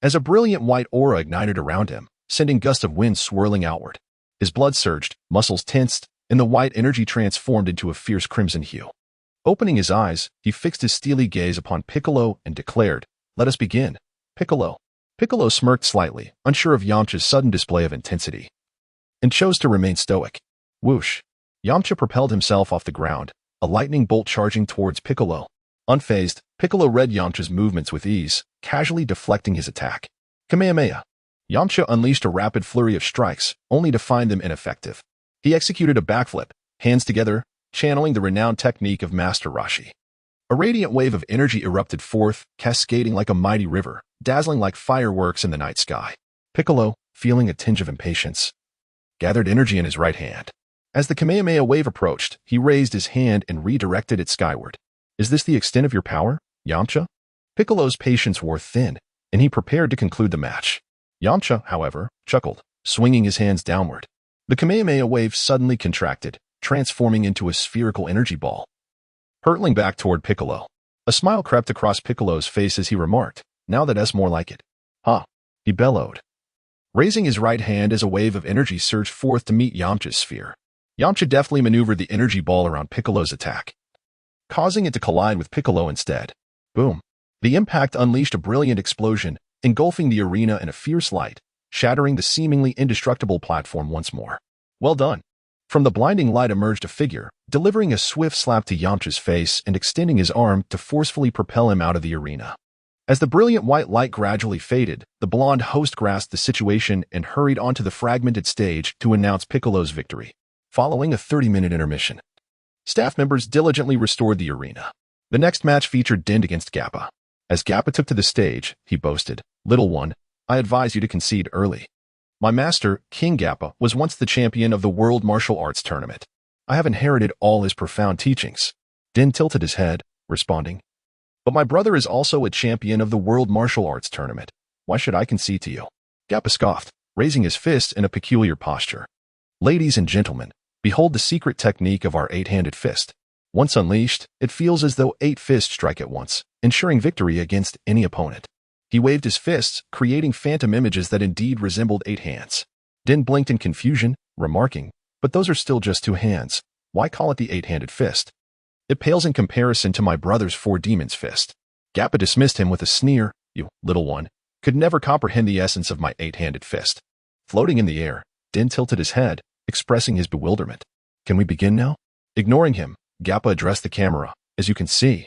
as a brilliant white aura ignited around him, sending gusts of wind swirling outward. His blood surged, muscles tensed, and the white energy transformed into a fierce crimson hue. Opening his eyes, he fixed his steely gaze upon Piccolo and declared, "Let us begin, Piccolo." Piccolo smirked slightly, unsure of Yamcha's sudden display of intensity, and chose to remain stoic. Whoosh! Yamcha propelled himself off the ground, a lightning bolt charging towards Piccolo. Unfazed, Piccolo read Yamcha's movements with ease, casually deflecting his attack. Kamehameha! Yamcha unleashed a rapid flurry of strikes, only to find them ineffective. He executed a backflip, hands together, channeling the renowned technique of Master Roshi. A radiant wave of energy erupted forth, cascading like a mighty river, dazzling like fireworks in the night sky. Piccolo, feeling a tinge of impatience, gathered energy in his right hand. As the Kamehameha wave approached, he raised his hand and redirected it skyward. Is this the extent of your power, Yamcha? Piccolo's patience wore thin, and he prepared to conclude the match. Yamcha, however, chuckled, swinging his hands downward. The Kamehameha wave suddenly contracted, transforming into a spherical energy ball, hurtling back toward Piccolo. A smile crept across Piccolo's face as he remarked, "Now that's more like it." "Huh," he bellowed, raising his right hand as a wave of energy surged forth to meet Yamcha's sphere. Yamcha deftly maneuvered the energy ball around Piccolo's attack, causing it to collide with Piccolo instead. Boom. The impact unleashed a brilliant explosion, engulfing the arena in a fierce light, shattering the seemingly indestructible platform once more. Well done. From the blinding light emerged a figure, delivering a swift slap to Yamcha's face and extending his arm to forcefully propel him out of the arena. As the brilliant white light gradually faded, the blonde host grasped the situation and hurried onto the fragmented stage to announce Piccolo's victory. Following a 30-minute intermission, staff members diligently restored the arena. The next match featured Din against Gappa. As Gappa took to the stage, he boasted, "Little one, I advise you to concede early. My master, King Gappa, was once the champion of the World Martial Arts Tournament. I have inherited all his profound teachings." Din tilted his head, responding, "But my brother is also a champion of the World Martial Arts Tournament. Why should I concede to you?" Gappa scoffed, raising his fists in a peculiar posture. "Ladies and gentlemen, behold the secret technique of our eight-handed fist. Once unleashed, it feels as though 8 fists strike at once, ensuring victory against any opponent." He waved his fists, creating phantom images that indeed resembled 8 hands. Din blinked in confusion, remarking, "But those are still just 2 hands. Why call it the 8-handed fist? It pales in comparison to my brother's 4 demons fist." Gappa dismissed him with a sneer. "You, little one, could never comprehend the essence of my 8-handed fist." Floating in the air, Din tilted his head, expressing his bewilderment. "Can we begin now?" Ignoring him, Gappa addressed the camera. "As you can see,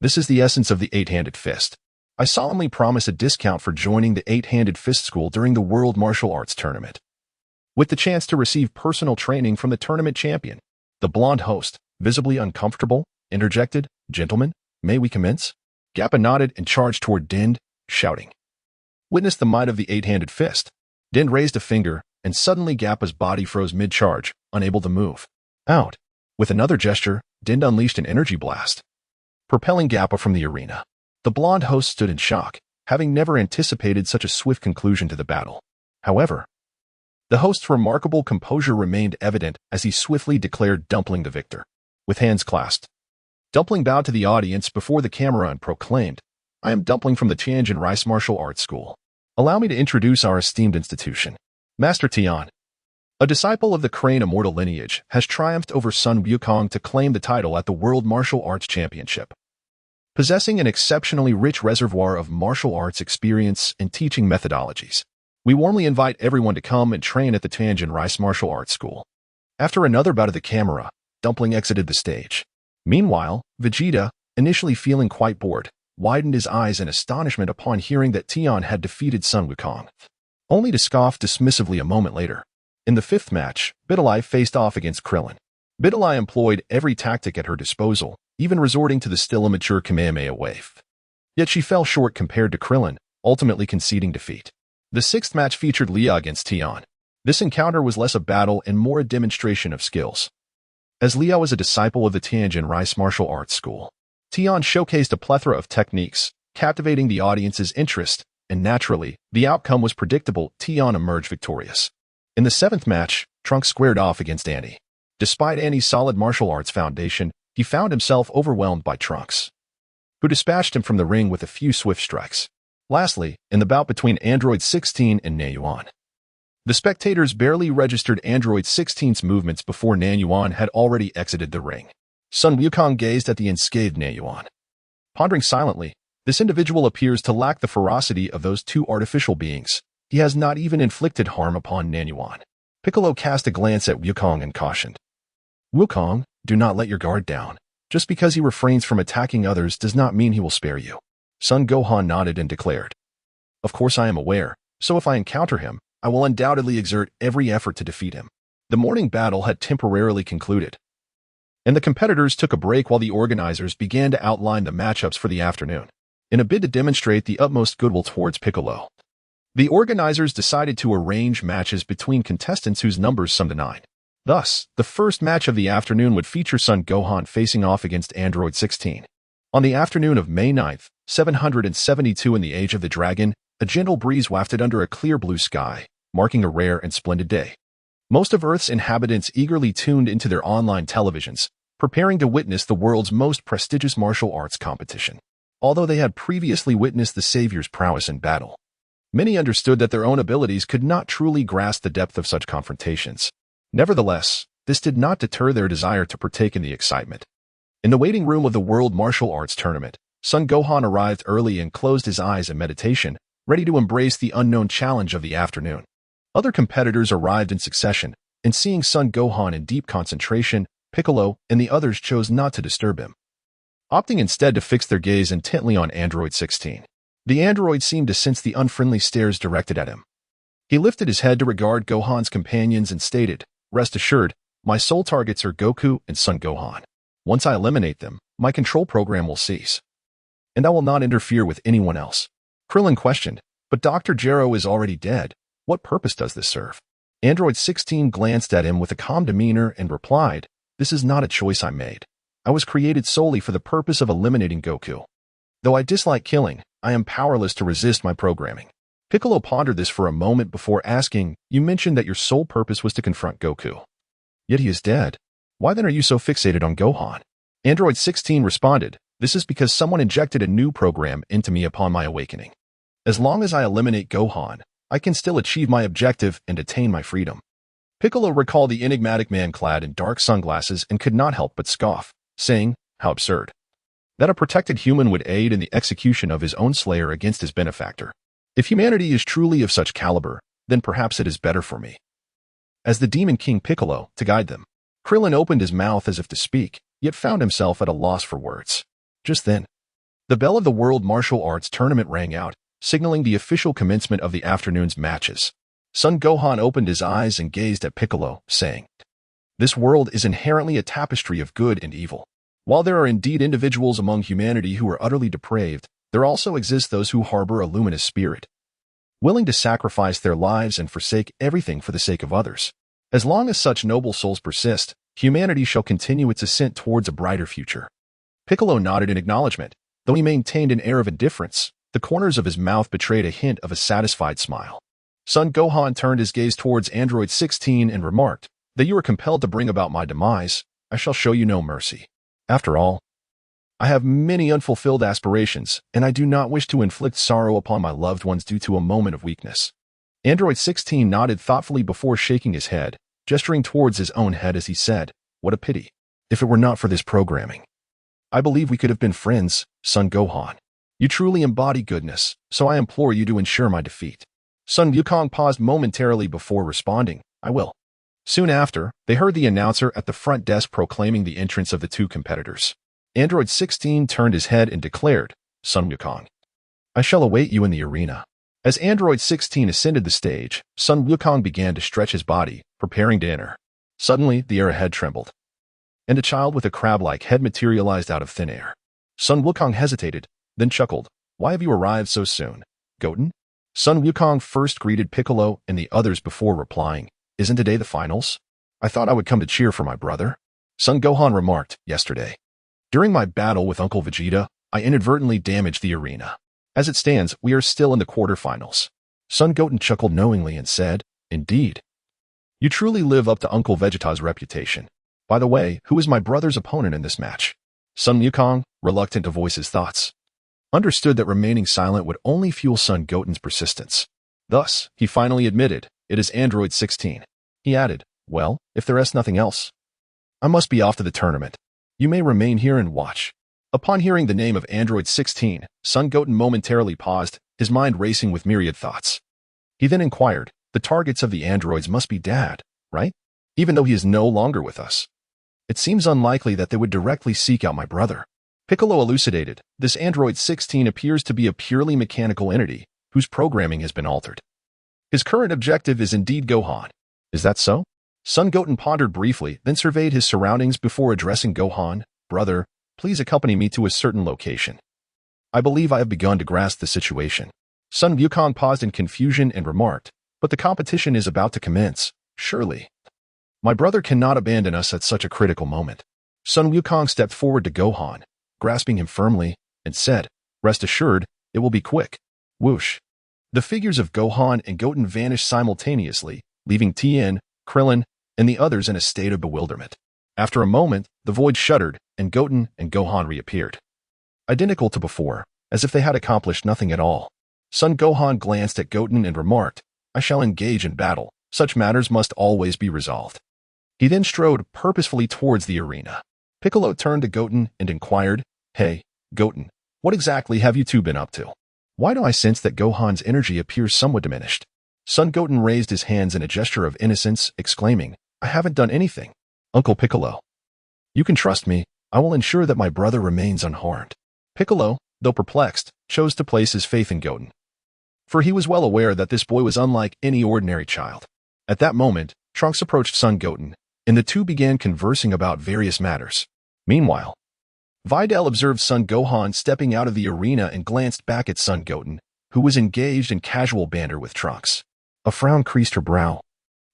this is the essence of the 8-handed fist. I solemnly promise a discount for joining the 8-handed fist school during the World Martial Arts Tournament, with the chance to receive personal training from the tournament champion." The blonde host, visibly uncomfortable, interjected, "Gentlemen, may we commence?" Gappa nodded and charged toward Din, shouting, "Witness the might of the 8-handed fist." Din raised a finger, and suddenly Gappa's body froze mid-charge, unable to move. Out. With another gesture, Din unleashed an energy blast, propelling Gappa from the arena. The blonde host stood in shock, having never anticipated such a swift conclusion to the battle. However, the host's remarkable composure remained evident as he swiftly declared Dumpling the victor. With hands clasped, Dumpling bowed to the audience before the camera and proclaimed, "I am Dumpling from the Tianjin Rice Martial Arts School. Allow me to introduce our esteemed institution. Master Tian, a disciple of the Crane immortal lineage, has triumphed over Sun Wukong to claim the title at the World Martial Arts Championship. Possessing an exceptionally rich reservoir of martial arts experience and teaching methodologies, we warmly invite everyone to come and train at the Tianjin Rice Martial Arts School." After another bout of the camera, Dumpling exited the stage. Meanwhile, Vegeta, initially feeling quite bored, widened his eyes in astonishment upon hearing that Tian had defeated Sun Wukong, only to scoff dismissively a moment later. In the 5th match, Bidalai faced off against Krillin. Bidalai employed every tactic at her disposal, even resorting to the still immature Kamehameha wave. Yet she fell short compared to Krillin, ultimately conceding defeat. The 6th match featured Leah against Tian. This encounter was less a battle and more a demonstration of skills. As Leah was a disciple of the Tianjin Rice Martial Arts School, Tian showcased a plethora of techniques, captivating the audience's interest, and naturally, the outcome was predictable. Tian emerged victorious. In the 7th match, Trunks squared off against Annie. Despite Annie's solid martial arts foundation, he found himself overwhelmed by Trunks, who dispatched him from the ring with a few swift strikes. Lastly, in the bout between Android 16 and Nanyuan, the spectators barely registered Android 16's movements before Nanyuan had already exited the ring. Sun Wukong gazed at the unscathed Nanyuan, pondering silently. This individual appears to lack the ferocity of those 2 artificial beings. He has not even inflicted harm upon Nanyuan. Piccolo cast a glance at Wukong and cautioned, "Wukong, do not let your guard down. Just because he refrains from attacking others does not mean he will spare you." Sun Gohan nodded and declared, "Of course I am aware, so if I encounter him, I will undoubtedly exert every effort to defeat him." The morning battle had temporarily concluded. and the competitors took a break while the organizers began to outline the matchups for the afternoon, in a bid to demonstrate the utmost goodwill towards Piccolo. The organizers decided to arrange matches between contestants whose numbers summed to 9. Thus, the first match of the afternoon would feature Sun Gohan facing off against Android 16. On the afternoon of May 9th, 772 in the Age of the Dragon, a gentle breeze wafted under a clear blue sky, marking a rare and splendid day. Most of Earth's inhabitants eagerly tuned into their online televisions, preparing to witness the world's most prestigious martial arts competition. Although they had previously witnessed the Savior's prowess in battle, many understood that their own abilities could not truly grasp the depth of such confrontations. Nevertheless, this did not deter their desire to partake in the excitement. In the waiting room of the World Martial Arts Tournament, Sun Gohan arrived early and closed his eyes in meditation, ready to embrace the unknown challenge of the afternoon. Other competitors arrived in succession, and seeing Sun Gohan in deep concentration, Piccolo and the others chose not to disturb him, opting instead to fix their gaze intently on Android 16. The android seemed to sense the unfriendly stares directed at him. He lifted his head to regard Gohan's companions and stated, "Rest assured, my sole targets are Goku and Sun Gohan. Once I eliminate them, my control program will cease, and I will not interfere with anyone else." Krillin questioned, "But Dr. Gero is already dead. What purpose does this serve?" Android 16 glanced at him with a calm demeanor and replied, "This is not a choice I made. I was created solely for the purpose of eliminating Goku. Though I dislike killing, I am powerless to resist my programming." Piccolo pondered this for a moment before asking, "You mentioned that your sole purpose was to confront Goku. Yet he is dead. Why then are you so fixated on Gohan?" Android 16 responded, "This is because someone injected a new program into me upon my awakening. As long as I eliminate Gohan, I can still achieve my objective and attain my freedom." Piccolo recalled the enigmatic man clad in dark sunglasses and could not help but scoff, saying, "How absurd. That a protected human would aid in the execution of his own slayer against his benefactor. If humanity is truly of such caliber, then perhaps it is better for me, as the Demon King Piccolo, to guide them." Krillin opened his mouth as if to speak, yet found himself at a loss for words. Just then, the bell of the World Martial Arts Tournament rang out, signaling the official commencement of the afternoon's matches. Sun Gohan opened his eyes and gazed at Piccolo, saying, "This world is inherently a tapestry of good and evil. While there are indeed individuals among humanity who are utterly depraved, there also exist those who harbor a luminous spirit, willing to sacrifice their lives and forsake everything for the sake of others. As long as such noble souls persist, humanity shall continue its ascent towards a brighter future." Piccolo nodded in acknowledgement. Though he maintained an air of indifference, the corners of his mouth betrayed a hint of a satisfied smile. Sun Gohan turned his gaze towards Android 16 and remarked, "Though you are compelled to bring about my demise, I shall show you no mercy. After all, I have many unfulfilled aspirations, and I do not wish to inflict sorrow upon my loved ones due to a moment of weakness." Android 16 nodded thoughtfully before shaking his head, gesturing towards his own head as he said, "What a pity. If it were not for this programming, I believe we could have been friends, Sun Gohan. You truly embody goodness, so I implore you to ensure my defeat." Sun Wukong paused momentarily before responding, "I will." Soon after, they heard the announcer at the front desk proclaiming the entrance of the two competitors. Android 16 turned his head and declared, "Sun Wukong, I shall await you in the arena." As Android 16 ascended the stage, Sun Wukong began to stretch his body, preparing to enter. Suddenly, the air ahead trembled, and a child with a crab-like head materialized out of thin air. Sun Wukong hesitated, then chuckled, "Why have you arrived so soon, Goten?" Sun Wukong first greeted Piccolo and the others before replying, "Isn't today the finals? I thought I would come to cheer for my brother." Sun Gohan remarked, "Yesterday, during my battle with Uncle Vegeta, I inadvertently damaged the arena. As it stands, we are still in the quarterfinals." Sun Goten chuckled knowingly and said, "Indeed. You truly live up to Uncle Vegeta's reputation. By the way, who is my brother's opponent in this match?" Sun Wukong, reluctant to voice his thoughts, understood that remaining silent would only fuel Sun Goten's persistence. Thus, he finally admitted, "It is Android 16. He added, "Well, if there is nothing else, I must be off to the tournament. You may remain here and watch." Upon hearing the name of Android 16, Sun Goten momentarily paused, his mind racing with myriad thoughts. He then inquired, "The targets of the androids must be Dad, right? Even though he is no longer with us, it seems unlikely that they would directly seek out my brother." Piccolo elucidated, "This Android 16 appears to be a purely mechanical entity, whose programming has been altered. His current objective is indeed Gohan. Is that so?" Sun Goten pondered briefly, then surveyed his surroundings before addressing Gohan. Brother, please accompany me to a certain location. I believe I have begun to grasp the situation. Sun Wukong paused in confusion and remarked, but the competition is about to commence, surely. My brother cannot abandon us at such a critical moment. Sun Wukong stepped forward to Gohan, grasping him firmly, and said, rest assured, it will be quick. Whoosh. The figures of Gohan and Goten vanished simultaneously, leaving Tien, Krillin, and the others in a state of bewilderment. After a moment, the void shuddered, and Goten and Gohan reappeared. Identical to before, as if they had accomplished nothing at all. Son Gohan glanced at Goten and remarked, I shall engage in battle. Such matters must always be resolved. He then strode purposefully towards the arena. Piccolo turned to Goten and inquired, Hey, Goten, what exactly have you two been up to? Why do I sense that Gohan's energy appears somewhat diminished? Son Goten raised his hands in a gesture of innocence, exclaiming, I haven't done anything. Uncle Piccolo. You can trust me. I will ensure that my brother remains unharmed. Piccolo, though perplexed, chose to place his faith in Goten. For he was well aware that this boy was unlike any ordinary child. At that moment, Trunks approached Son Goten, and the two began conversing about various matters. Meanwhile, Videl observed Son Gohan stepping out of the arena and glanced back at Son Goten, who was engaged in casual banter with Trunks. A frown creased her brow,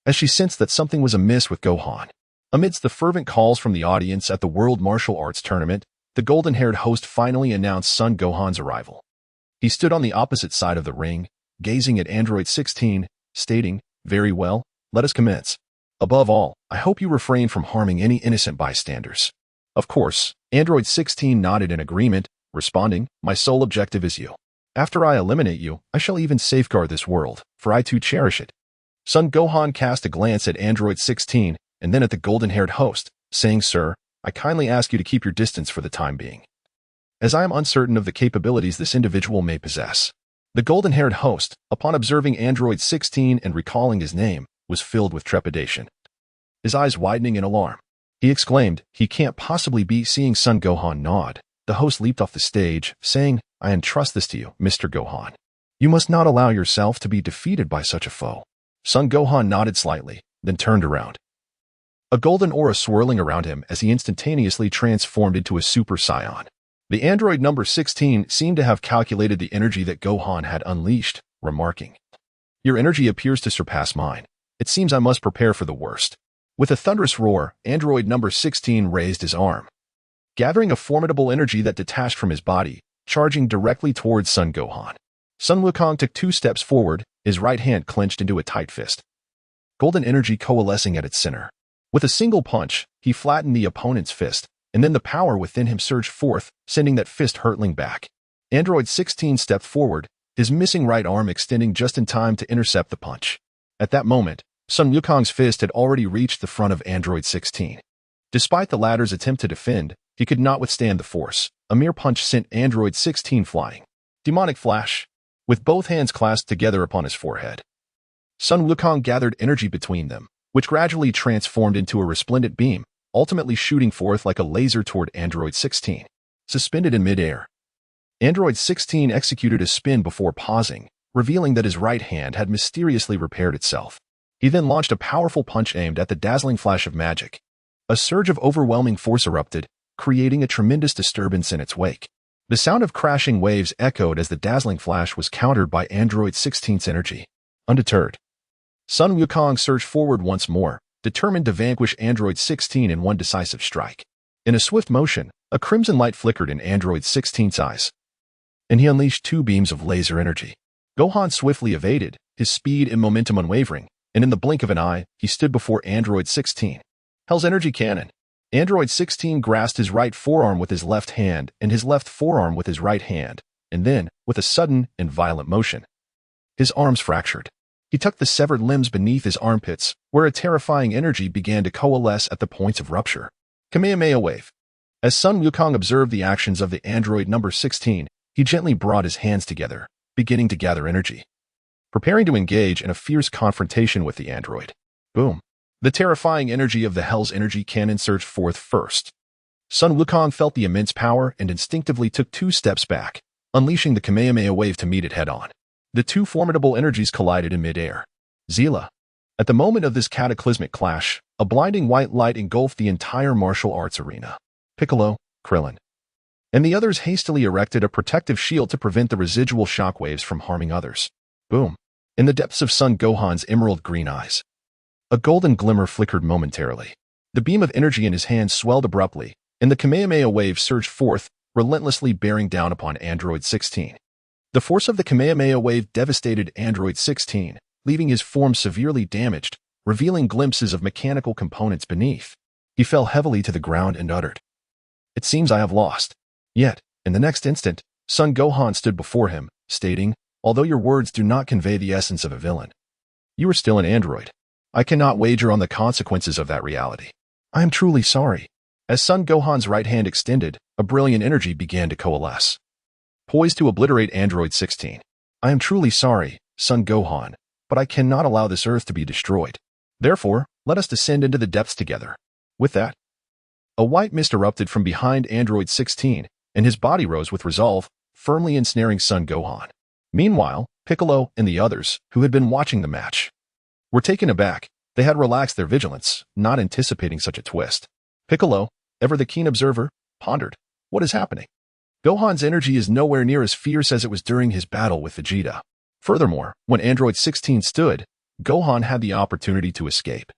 as she sensed that something was amiss with Gohan. Amidst the fervent calls from the audience at the World Martial Arts Tournament, the golden-haired host finally announced Son Gohan's arrival. He stood on the opposite side of the ring, gazing at Android 16, stating, Very well, let us commence. Above all, I hope you refrain from harming any innocent bystanders. Of course, Android 16 nodded in agreement, responding, My sole objective is you. After I eliminate you, I shall even safeguard this world, for I too cherish it. Son Gohan cast a glance at Android 16 and then at the golden-haired host, saying, Sir, I kindly ask you to keep your distance for the time being, as I am uncertain of the capabilities this individual may possess. The golden-haired host, upon observing Android 16 and recalling his name, was filled with trepidation. His eyes widening in alarm, he exclaimed, He can't possibly be. Seeing Son Gohan nod, the host leaped off the stage, saying, I entrust this to you, Mr. Gohan. You must not allow yourself to be defeated by such a foe. Son Gohan nodded slightly, then turned around. A golden aura swirling around him as he instantaneously transformed into a Super Saiyan. The android number 16 seemed to have calculated the energy that Gohan had unleashed, remarking, Your energy appears to surpass mine. It seems I must prepare for the worst. With a thunderous roar, android number 16 raised his arm, gathering a formidable energy that detached from his body, charging directly towards Son Gohan. Sun Wukong took 2 steps forward, his right hand clenched into a tight fist, golden energy coalescing at its center. With a single punch, he flattened the opponent's fist, and then the power within him surged forth, sending that fist hurtling back. Android 16 stepped forward, his missing right arm extending just in time to intercept the punch. At that moment, Sun Wukong's fist had already reached the front of Android 16. Despite the latter's attempt to defend, he could not withstand the force. A mere punch sent Android 16 flying. Demonic flash, with both hands clasped together upon his forehead. Sun Wukong gathered energy between them, which gradually transformed into a resplendent beam, ultimately shooting forth like a laser toward Android 16. Suspended in midair, Android 16 executed a spin before pausing, revealing that his right hand had mysteriously repaired itself. He then launched a powerful punch aimed at the dazzling flash of magic. A surge of overwhelming force erupted, creating a tremendous disturbance in its wake. The sound of crashing waves echoed as the dazzling flash was countered by Android 16's energy. Undeterred, Sun Wukong surged forward once more, determined to vanquish Android 16 in one decisive strike. In a swift motion, a crimson light flickered in Android 16's eyes, and he unleashed 2 beams of laser energy. Gohan swiftly evaded, his speed and momentum unwavering, and in the blink of an eye, he stood before Android 16. Hell's energy cannon. Android 16 grasped his right forearm with his left hand and his left forearm with his right hand, and then, with a sudden and violent motion, his arms fractured. He tucked the severed limbs beneath his armpits, where a terrifying energy began to coalesce at the points of rupture. Kamehameha wave. As Sun Wukong observed the actions of the android number 16, he gently brought his hands together, beginning to gather energy, preparing to engage in a fierce confrontation with the android. Boom. The terrifying energy of the Hell's energy cannon surged forth first. Sun Wukong felt the immense power and instinctively took 2 steps back, unleashing the Kamehameha wave to meet it head-on. The 2 formidable energies collided in mid-air. Zila. At the moment of this cataclysmic clash, a blinding white light engulfed the entire martial arts arena. Piccolo, Krillin, and the others hastily erected a protective shield to prevent the residual shockwaves from harming others. Boom! In the depths of Sun Gohan's emerald green eyes, a golden glimmer flickered momentarily. The beam of energy in his hand swelled abruptly, and the Kamehameha wave surged forth, relentlessly bearing down upon Android 16. The force of the Kamehameha wave devastated Android 16, leaving his form severely damaged, revealing glimpses of mechanical components beneath. He fell heavily to the ground and uttered, "It seems I have lost." Yet, in the next instant, Sun Gohan stood before him, stating, "Although your words do not convey the essence of a villain, you are still an android. I cannot wager on the consequences of that reality. I am truly sorry." As Sun Gohan's right hand extended, a brilliant energy began to coalesce, poised to obliterate Android 16. "I am truly sorry, Sun Gohan, but I cannot allow this Earth to be destroyed. Therefore, let us descend into the depths together." With that, a white mist erupted from behind Android 16, and his body rose with resolve, firmly ensnaring Sun Gohan. Meanwhile, Piccolo and the others, who had been watching the match, were taken aback. They had relaxed their vigilance, not anticipating such a twist. Piccolo, ever the keen observer, pondered, "What is happening?" Gohan's energy is nowhere near as fierce as it was during his battle with Vegeta. Furthermore, when Android 16 stood, Gohan had the opportunity to escape.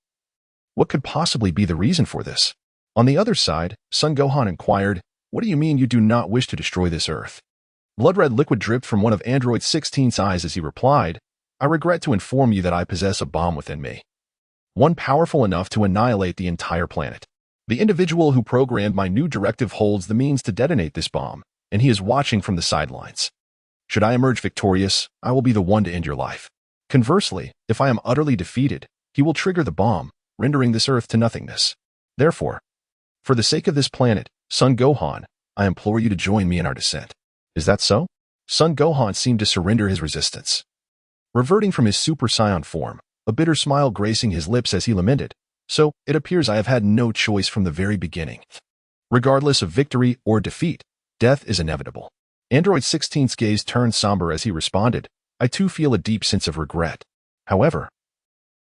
What could possibly be the reason for this? On the other side, Sun Gohan inquired, "What do you mean you do not wish to destroy this Earth?" Blood-red liquid dripped from one of Android 16's eyes as he replied, "I regret to inform you that I possess a bomb within me. One powerful enough to annihilate the entire planet. The individual who programmed my new directive holds the means to detonate this bomb, and he is watching from the sidelines. Should I emerge victorious, I will be the one to end your life. Conversely, if I am utterly defeated, he will trigger the bomb, rendering this Earth to nothingness. Therefore, for the sake of this planet, Sun Gohan, I implore you to join me in our descent." "Is that so?" Sun Gohan seemed to surrender his resistance. Reverting from his Super Saiyan form, a bitter smile gracing his lips as he lamented, "So, it appears I have had no choice from the very beginning. Regardless of victory or defeat, death is inevitable." Android 16's gaze turned somber as he responded, "I too feel a deep sense of regret. However,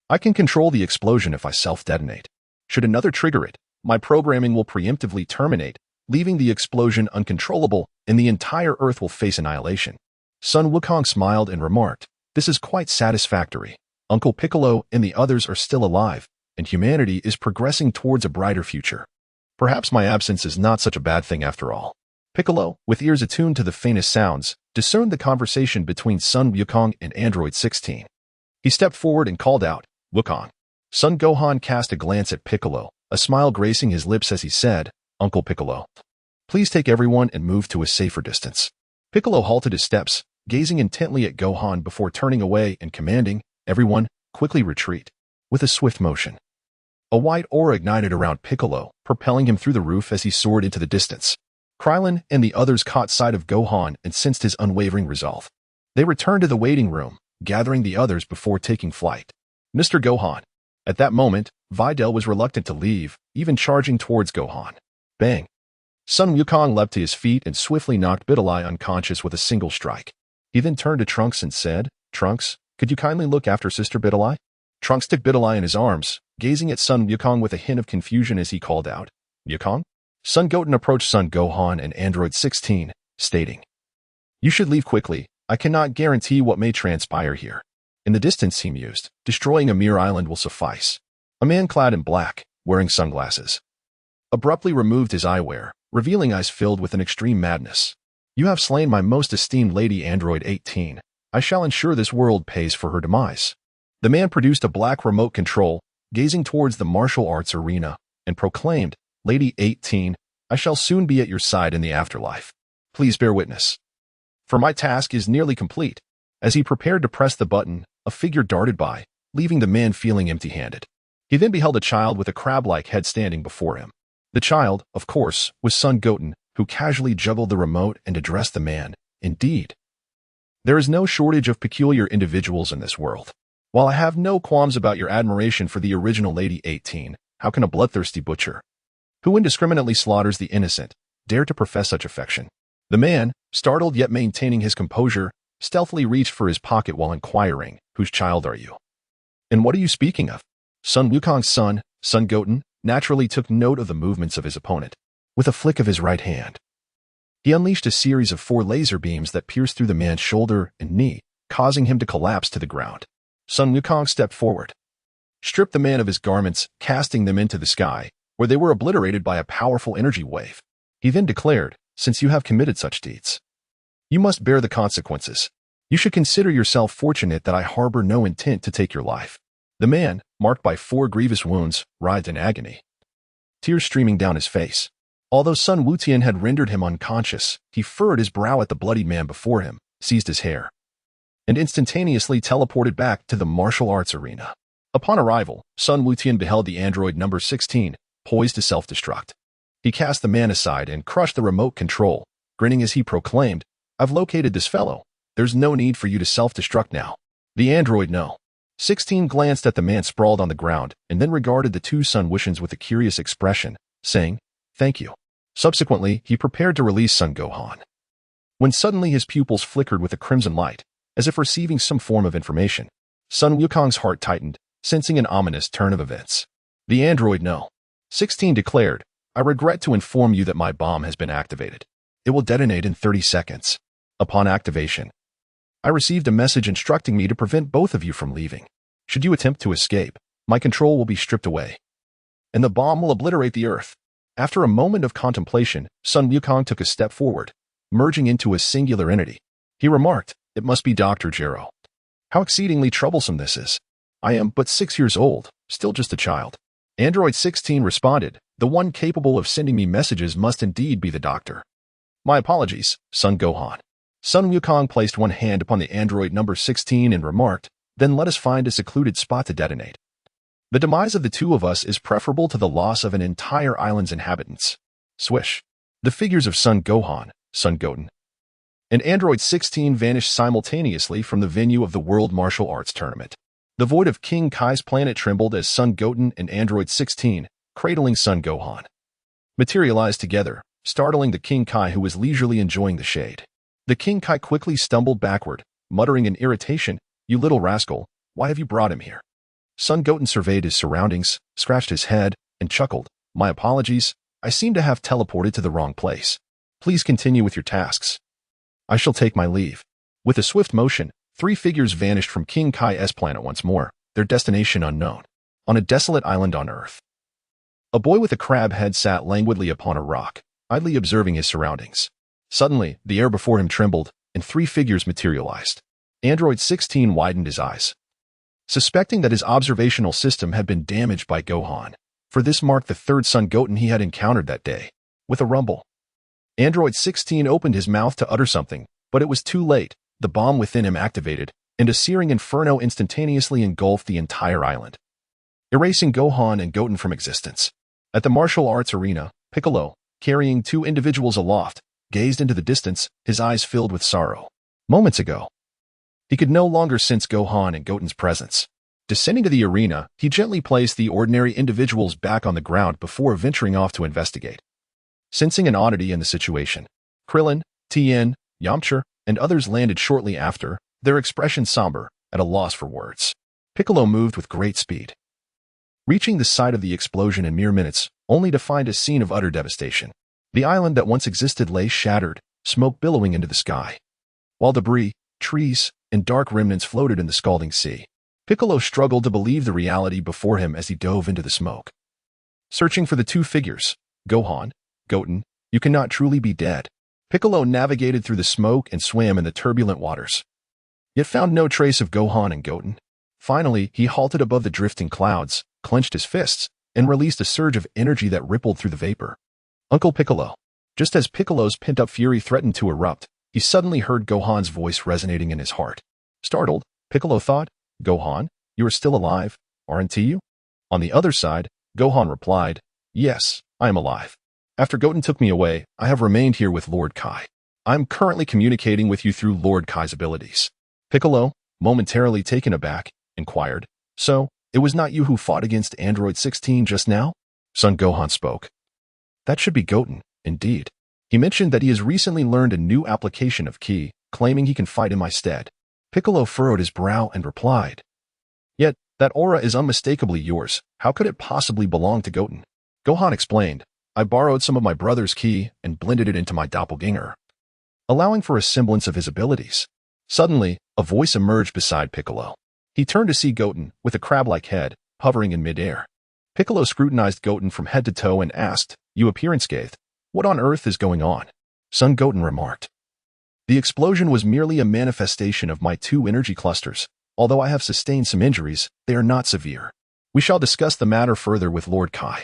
I can control the explosion if I self-detonate. Should another trigger it, my programming will preemptively terminate, leaving the explosion uncontrollable, and the entire Earth will face annihilation." Sun Wukong smiled and remarked, "This is quite satisfactory. Uncle Piccolo and the others are still alive, and humanity is progressing towards a brighter future. Perhaps my absence is not such a bad thing after all." Piccolo, with ears attuned to the faintest sounds, discerned the conversation between Sun Wukong and Android 16. He stepped forward and called out, "Wukong." Sun Gohan cast a glance at Piccolo, a smile gracing his lips as he said, "Uncle Piccolo, please take everyone and move to a safer distance." Piccolo halted his steps, gazing intently at Gohan before turning away and commanding, "Everyone, quickly retreat." With a swift motion, a white aura ignited around Piccolo, propelling him through the roof as he soared into the distance. Krillin and the others caught sight of Gohan and sensed his unwavering resolve. They returned to the waiting room, gathering the others before taking flight. "Mr. Gohan." At that moment, Videl was reluctant to leave, even charging towards Gohan. Bang! Sun Wukong leapt to his feet and swiftly knocked Bidalai unconscious with a single strike. He then turned to Trunks and said, "Trunks, could you kindly look after Sister Bidalai?" Trunks took Bidalai in his arms, gazing at Sun Wukong with a hint of confusion as he called out, "Wukong?" Sun Goten approached Sun Gohan and Android 16, stating, "You should leave quickly. I cannot guarantee what may transpire here." In the distance, he mused, "Destroying a mere island will suffice." A man clad in black, wearing sunglasses, abruptly removed his eyewear, revealing eyes filled with an extreme madness. "You have slain my most esteemed lady Android 18. I shall ensure this world pays for her demise." The man produced a black remote control, gazing towards the martial arts arena, and proclaimed, "Lady 18, I shall soon be at your side in the afterlife. Please bear witness. For my task is nearly complete." As he prepared to press the button, a figure darted by, leaving the man feeling empty-handed. He then beheld a child with a crab-like head standing before him. The child, of course, was Sun Goten, who casually juggled the remote and addressed the man. "Indeed, there is no shortage of peculiar individuals in this world. While I have no qualms about your admiration for the original Lady 18, how can a bloodthirsty butcher, who indiscriminately slaughters the innocent, dare to profess such affection?" The man, startled yet maintaining his composure, stealthily reached for his pocket while inquiring, "Whose child are you?" And what are you speaking of? Sun Wukong's son, Sun Goten, naturally took note of the movements of his opponent. With a flick of his right hand, he unleashed a series of 4 laser beams that pierced through the man's shoulder and knee, causing him to collapse to the ground. Sun Wukong stepped forward, stripped the man of his garments, casting them into the sky, where they were obliterated by a powerful energy wave. He then declared, "Since you have committed such deeds, you must bear the consequences. You should consider yourself fortunate that I harbor no intent to take your life." The man, marked by 4 grievous wounds, writhed in agony, tears streaming down his face. Although Sun Wutian had rendered him unconscious, he furrowed his brow at the bloodied man before him, seized his hair, and instantaneously teleported back to the martial arts arena. Upon arrival, Sun Wutian beheld the android number 16, poised to self-destruct. He cast the man aside and crushed the remote control, grinning as he proclaimed, "I've located this fellow. There's no need for you to self-destruct now." The android No. 16 glanced at the man sprawled on the ground and then regarded the 2 Sun Wuxians with a curious expression, saying, "Thank you." Subsequently, he prepared to release Sun Gohan, when suddenly his pupils flickered with a crimson light, as if receiving some form of information. Sun Wukong's heart tightened, sensing an ominous turn of events. The android No. 16 declared, "I regret to inform you that my bomb has been activated. It will detonate in 30 seconds. Upon activation, I received a message instructing me to prevent both of you from leaving. Should you attempt to escape, my control will be stripped away, and the bomb will obliterate the earth." After a moment of contemplation, Sun Wukong took a step forward, merging into a singular entity. He remarked, "It must be Dr. Jero. How exceedingly troublesome this is. I am but 6 years old, still just a child." Android 16 responded, "The one capable of sending me messages must indeed be the doctor. My apologies, Sun Gohan." Sun Wukong placed one hand upon the android number 16 and remarked, "Then let us find a secluded spot to detonate. The demise of the 2 of us is preferable to the loss of an entire island's inhabitants." Swish. The figures of Sun Gohan, Sun Goten, and Android 16 vanished simultaneously from the venue of the World Martial Arts Tournament. The void of King Kai's planet trembled as Sun Goten and Android 16, cradling Sun Gohan, materialized together, startling the King Kai, who was leisurely enjoying the shade. The King Kai quickly stumbled backward, muttering in irritation, "You little rascal, why have you brought him here?" Sun Goten surveyed his surroundings, scratched his head, and chuckled, "My apologies, I seem to have teleported to the wrong place. Please continue with your tasks. I shall take my leave." With a swift motion, 3 figures vanished from King Kai's planet once more, their destination unknown. On a desolate island on Earth, a boy with a crab head sat languidly upon a rock, idly observing his surroundings. Suddenly, the air before him trembled, and 3 figures materialized. Android 16 widened his eyes, suspecting that his observational system had been damaged by Gohan, for this marked the 3rd Sun Goten he had encountered that day. With a rumble, Android 16 opened his mouth to utter something, but it was too late. The bomb within him activated, and a searing inferno instantaneously engulfed the entire island, erasing Gohan and Goten from existence. At the martial arts arena, Piccolo, carrying 2 individuals aloft, gazed into the distance, his eyes filled with sorrow. Moments ago, he could no longer sense Gohan and Goten's presence. Descending to the arena, he gently placed the ordinary individuals back on the ground before venturing off to investigate. Sensing an oddity in the situation, Krillin, Tien, Yamcha, and others landed shortly after, their expression somber, at a loss for words. Piccolo moved with great speed, reaching the site of the explosion in mere minutes, only to find a scene of utter devastation. The island that once existed lay shattered, smoke billowing into the sky, while debris, trees, and dark remnants floated in the scalding sea. Piccolo struggled to believe the reality before him as he dove into the smoke. Searching for the 2 figures, Gohan, Goten, you cannot truly be dead. Piccolo navigated through the smoke and swam in the turbulent waters, yet found no trace of Gohan and Goten. Finally, he halted above the drifting clouds, clenched his fists, and released a surge of energy that rippled through the vapor. "Uncle Piccolo." Just as Piccolo's pent-up fury threatened to erupt, he suddenly heard Gohan's voice resonating in his heart. Startled, Piccolo thought, "Gohan, you are still alive, aren't you?" On the other side, Gohan replied, "Yes, I am alive. After Goten took me away, I have remained here with Lord Kai. I am currently communicating with you through Lord Kai's abilities." Piccolo, momentarily taken aback, inquired, "So, it was not you who fought against Android 16 just now?" Sun Gohan spoke. "That should be Goten, indeed. He mentioned that he has recently learned a new application of Ki, claiming he can fight in my stead." Piccolo furrowed his brow and replied, "Yet, That aura is unmistakably yours. How could it possibly belong to Goten? Gohan explained, I borrowed some of my brother's ki and blended it into my doppelganger, allowing for a semblance of his abilities. Suddenly, a voice emerged beside Piccolo. He turned to see Goten, with a crab-like head, hovering in midair. Piccolo scrutinized Goten from head to toe and asked, You appear unscathed. What on earth is going on? Son Goten remarked. The explosion was merely a manifestation of my two energy clusters. Although I have sustained some injuries, they are not severe. We shall discuss the matter further with Lord Kai.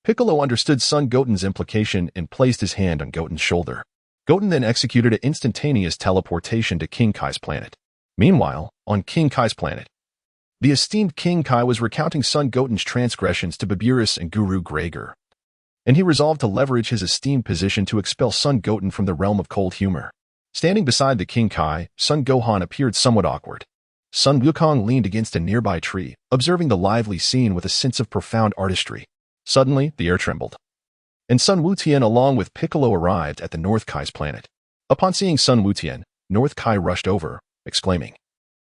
Piccolo understood Son Goten's implication and placed his hand on Goten's shoulder. Goten then executed an instantaneous teleportation to King Kai's planet. Meanwhile, on King Kai's planet, the esteemed King Kai was recounting Son Goten's transgressions to Baburis and Guru Gregor, and he resolved to leverage his esteemed position to expel Son Goten from the realm of cold humor. Standing beside the King Kai, Son Gohan appeared somewhat awkward. Son Wukong leaned against a nearby tree, observing the lively scene with a sense of profound artistry. Suddenly, the air trembled, and Sun Wutian along with Piccolo arrived at the North Kai's planet. Upon seeing Sun Wutian, North Kai rushed over, exclaiming,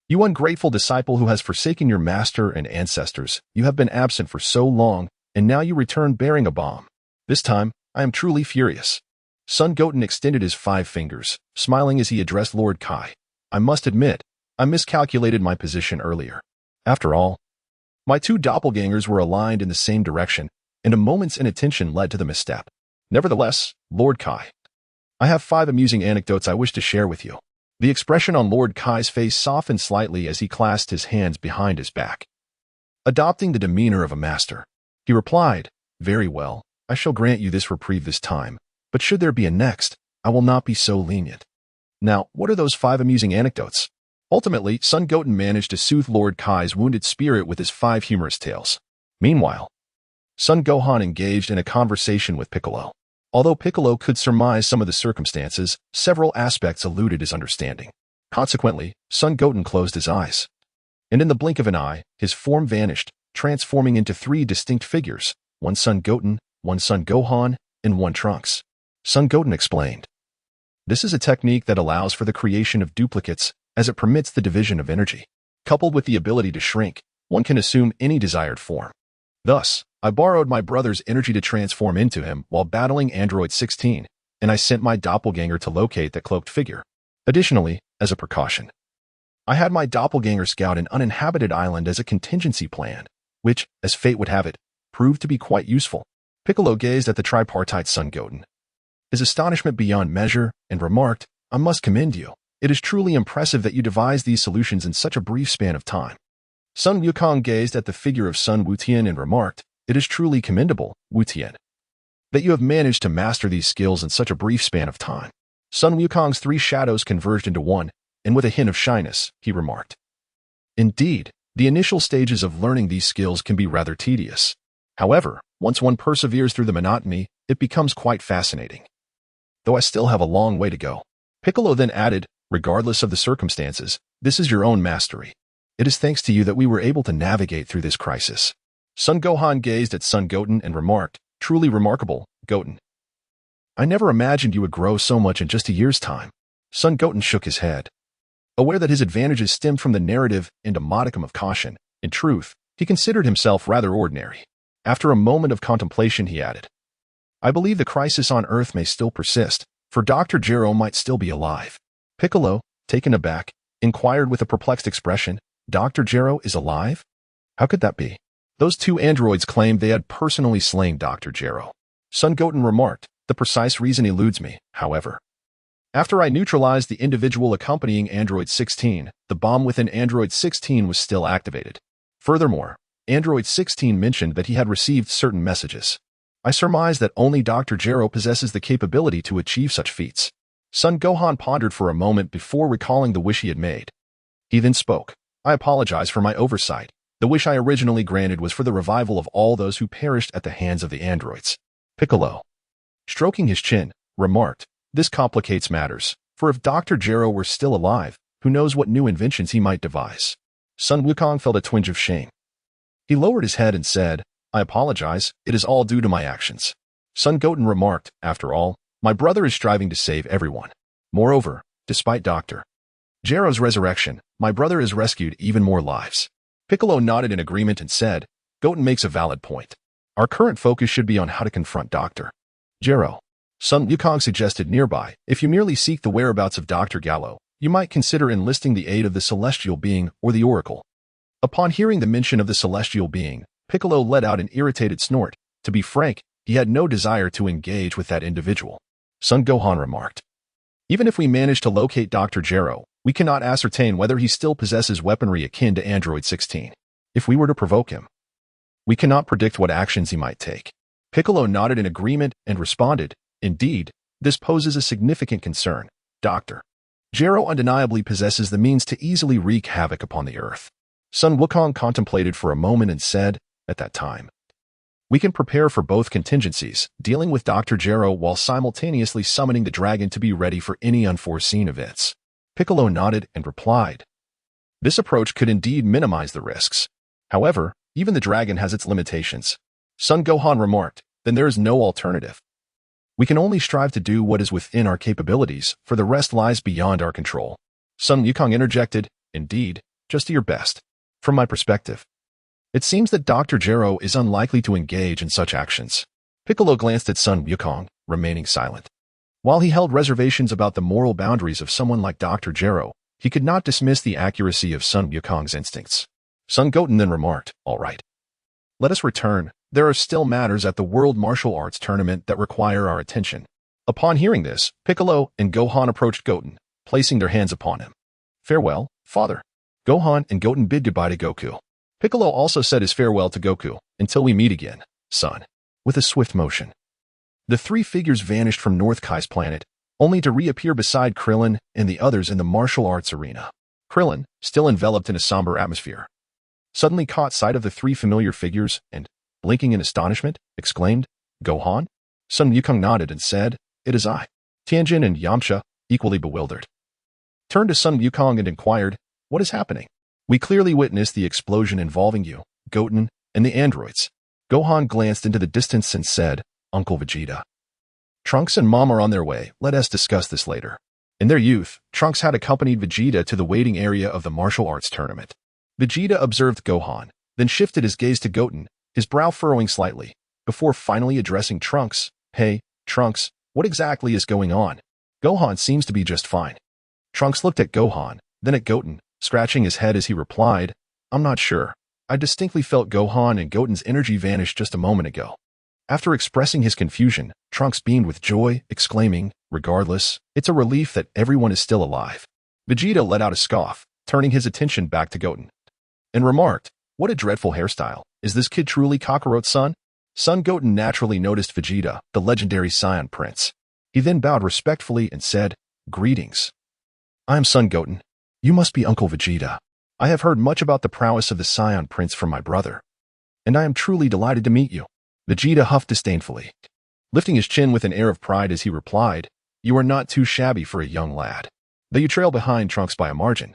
You ungrateful disciple who has forsaken your master and ancestors, you have been absent for so long, and now you return bearing a bomb. This time, I am truly furious. Son Goten extended his 5 fingers, smiling as he addressed Lord Kai. I must admit, I miscalculated my position earlier. After all, my 2 doppelgangers were aligned in the same direction, and a moment's inattention led to the misstep. Nevertheless, Lord Kai, I have 5 amusing anecdotes I wish to share with you. The expression on Lord Kai's face softened slightly as he clasped his hands behind his back, adopting the demeanor of a master. He replied, Very well, I shall grant you this reprieve this time, but should there be a next, I will not be so lenient. Now, what are those 5 amusing anecdotes? Ultimately, Son Goten managed to soothe Lord Kai's wounded spirit with his 5 humorous tales. Meanwhile, Son Gohan engaged in a conversation with Piccolo. Although Piccolo could surmise some of the circumstances, several aspects eluded his understanding. Consequently, Son Goten closed his eyes, and in the blink of an eye, his form vanished, transforming into 3 distinct figures, one Son Goten, one Son Gohan, and one Trunks. Son Goten explained, This is a technique that allows for the creation of duplicates, as it permits the division of energy. Coupled with the ability to shrink, one can assume any desired form. Thus, I borrowed my brother's energy to transform into him while battling Android 16, and I sent my doppelganger to locate the cloaked figure. Additionally, as a precaution, I had my doppelganger scout an uninhabited island as a contingency plan, which, as fate would have it, proved to be quite useful. Piccolo gazed at the tripartite Son Goten, his astonishment beyond measure, and remarked, I must commend you. It is truly impressive that you devised these solutions in such a brief span of time. Sun Wukong gazed at the figure of Sun Wutian and remarked, It is truly commendable, Wutian, that you have managed to master these skills in such a brief span of time. Sun Wukong's 3 shadows converged into one, and with a hint of shyness, he remarked, Indeed, the initial stages of learning these skills can be rather tedious. However, once one perseveres through the monotony, it becomes quite fascinating. Though I still have a long way to go. Piccolo then added, Regardless of the circumstances, this is your own mastery. It is thanks to you that we were able to navigate through this crisis. Son Gohan gazed at Son Goten and remarked, Truly remarkable, Goten. I never imagined you would grow so much in just a year's time. Son Goten shook his head, aware that his advantages stemmed from the narrative and a modicum of caution. In truth, he considered himself rather ordinary. After a moment of contemplation, he added, I believe the crisis on Earth may still persist, for Dr. Gero might still be alive. Piccolo, taken aback, inquired with a perplexed expression, Dr. Gero is alive? How could that be? Those 2 androids claimed they had personally slain Dr. Gero. Son Goten remarked, The precise reason eludes me, however. After I neutralized the individual accompanying Android 16, the bomb within Android 16 was still activated. Furthermore, Android 16 mentioned that he had received certain messages. I surmise that only Dr. Gero possesses the capability to achieve such feats. Son Gohan pondered for a moment before recalling the wish he had made. He then spoke, I apologize for my oversight. The wish I originally granted was for the revival of all those who perished at the hands of the androids. Piccolo, stroking his chin, remarked, This complicates matters, for if Dr. Gero were still alive, who knows what new inventions he might devise. Sun Wukong felt a twinge of shame. He lowered his head and said, I apologize, it is all due to my actions. Son Goten remarked, After all, my brother is striving to save everyone. Moreover, despite Dr. Gero's resurrection, my brother has rescued even more lives. Piccolo nodded in agreement and said, Goten makes a valid point. Our current focus should be on how to confront Dr. Gero. Sun Wukong suggested nearby, if you merely seek the whereabouts of Dr. Gallo, you might consider enlisting the aid of the celestial being or the oracle. Upon hearing the mention of the celestial being, Piccolo let out an irritated snort. To be frank, he had no desire to engage with that individual. Sun Gohan remarked, even if we manage to locate Dr. Gero, we cannot ascertain whether he still possesses weaponry akin to Android 16. If we were to provoke him, we cannot predict what actions he might take. Piccolo nodded in agreement and responded, indeed, this poses a significant concern. Dr. Gero undeniably possesses the means to easily wreak havoc upon the Earth. Sun Wukong contemplated for a moment and said, at that time, we can prepare for both contingencies, dealing with Dr. Gero while simultaneously summoning the dragon to be ready for any unforeseen events. Piccolo nodded and replied, this approach could indeed minimize the risks. However, even the dragon has its limitations. Sun Gohan remarked, then there is no alternative. We can only strive to do what is within our capabilities, for the rest lies beyond our control. Sun Wukong interjected, indeed, just do your best. From my perspective, it seems that Dr. Gero is unlikely to engage in such actions. Piccolo glanced at Sun Wukong, remaining silent. While he held reservations about the moral boundaries of someone like Dr. Gero, he could not dismiss the accuracy of Sun Wukong's instincts. Sun Goten then remarked, all right. Let us return. There are still matters at the World Martial Arts Tournament that require our attention. Upon hearing this, Piccolo and Gohan approached Goten, placing their hands upon him. Farewell, father. Gohan and Goten bid goodbye to Goku. Piccolo also said his farewell to Goku, until we meet again, son. With a swift motion, the three figures vanished from North Kai's planet, only to reappear beside Krillin and the others in the martial arts arena. Krillin, still enveloped in a somber atmosphere, suddenly caught sight of the three familiar figures and, blinking in astonishment, exclaimed, Gohan? Sun Wukong nodded and said, it is I. Tianjin and Yamcha, equally bewildered, turned to Sun Wukong and inquired, what is happening? We clearly witnessed the explosion involving you, Goten, and the androids. Gohan glanced into the distance and said, Uncle Vegeta. Trunks and Mom are on their way. Let us discuss this later. In their youth, Trunks had accompanied Vegeta to the waiting area of the martial arts tournament. Vegeta observed Gohan, then shifted his gaze to Goten, his brow furrowing slightly, before finally addressing Trunks. Hey, Trunks, what exactly is going on? Gohan seems to be just fine. Trunks looked at Gohan, then at Goten, scratching his head as he replied, I'm not sure. I distinctly felt Gohan and Goten's energy vanish just a moment ago. After expressing his confusion, Trunks beamed with joy, exclaiming, regardless, it's a relief that everyone is still alive. Vegeta let out a scoff, turning his attention back to Goten, and remarked, what a dreadful hairstyle. Is this kid truly Kakarot's son? Son Goten naturally noticed Vegeta, the legendary Saiyan Prince. He then bowed respectfully and said, greetings. I am Son Goten. You must be Uncle Vegeta. I have heard much about the prowess of the Saiyan Prince from my brother, and I am truly delighted to meet you. Vegeta huffed disdainfully, lifting his chin with an air of pride as he replied, you are not too shabby for a young lad, though you trail behind Trunks by a margin.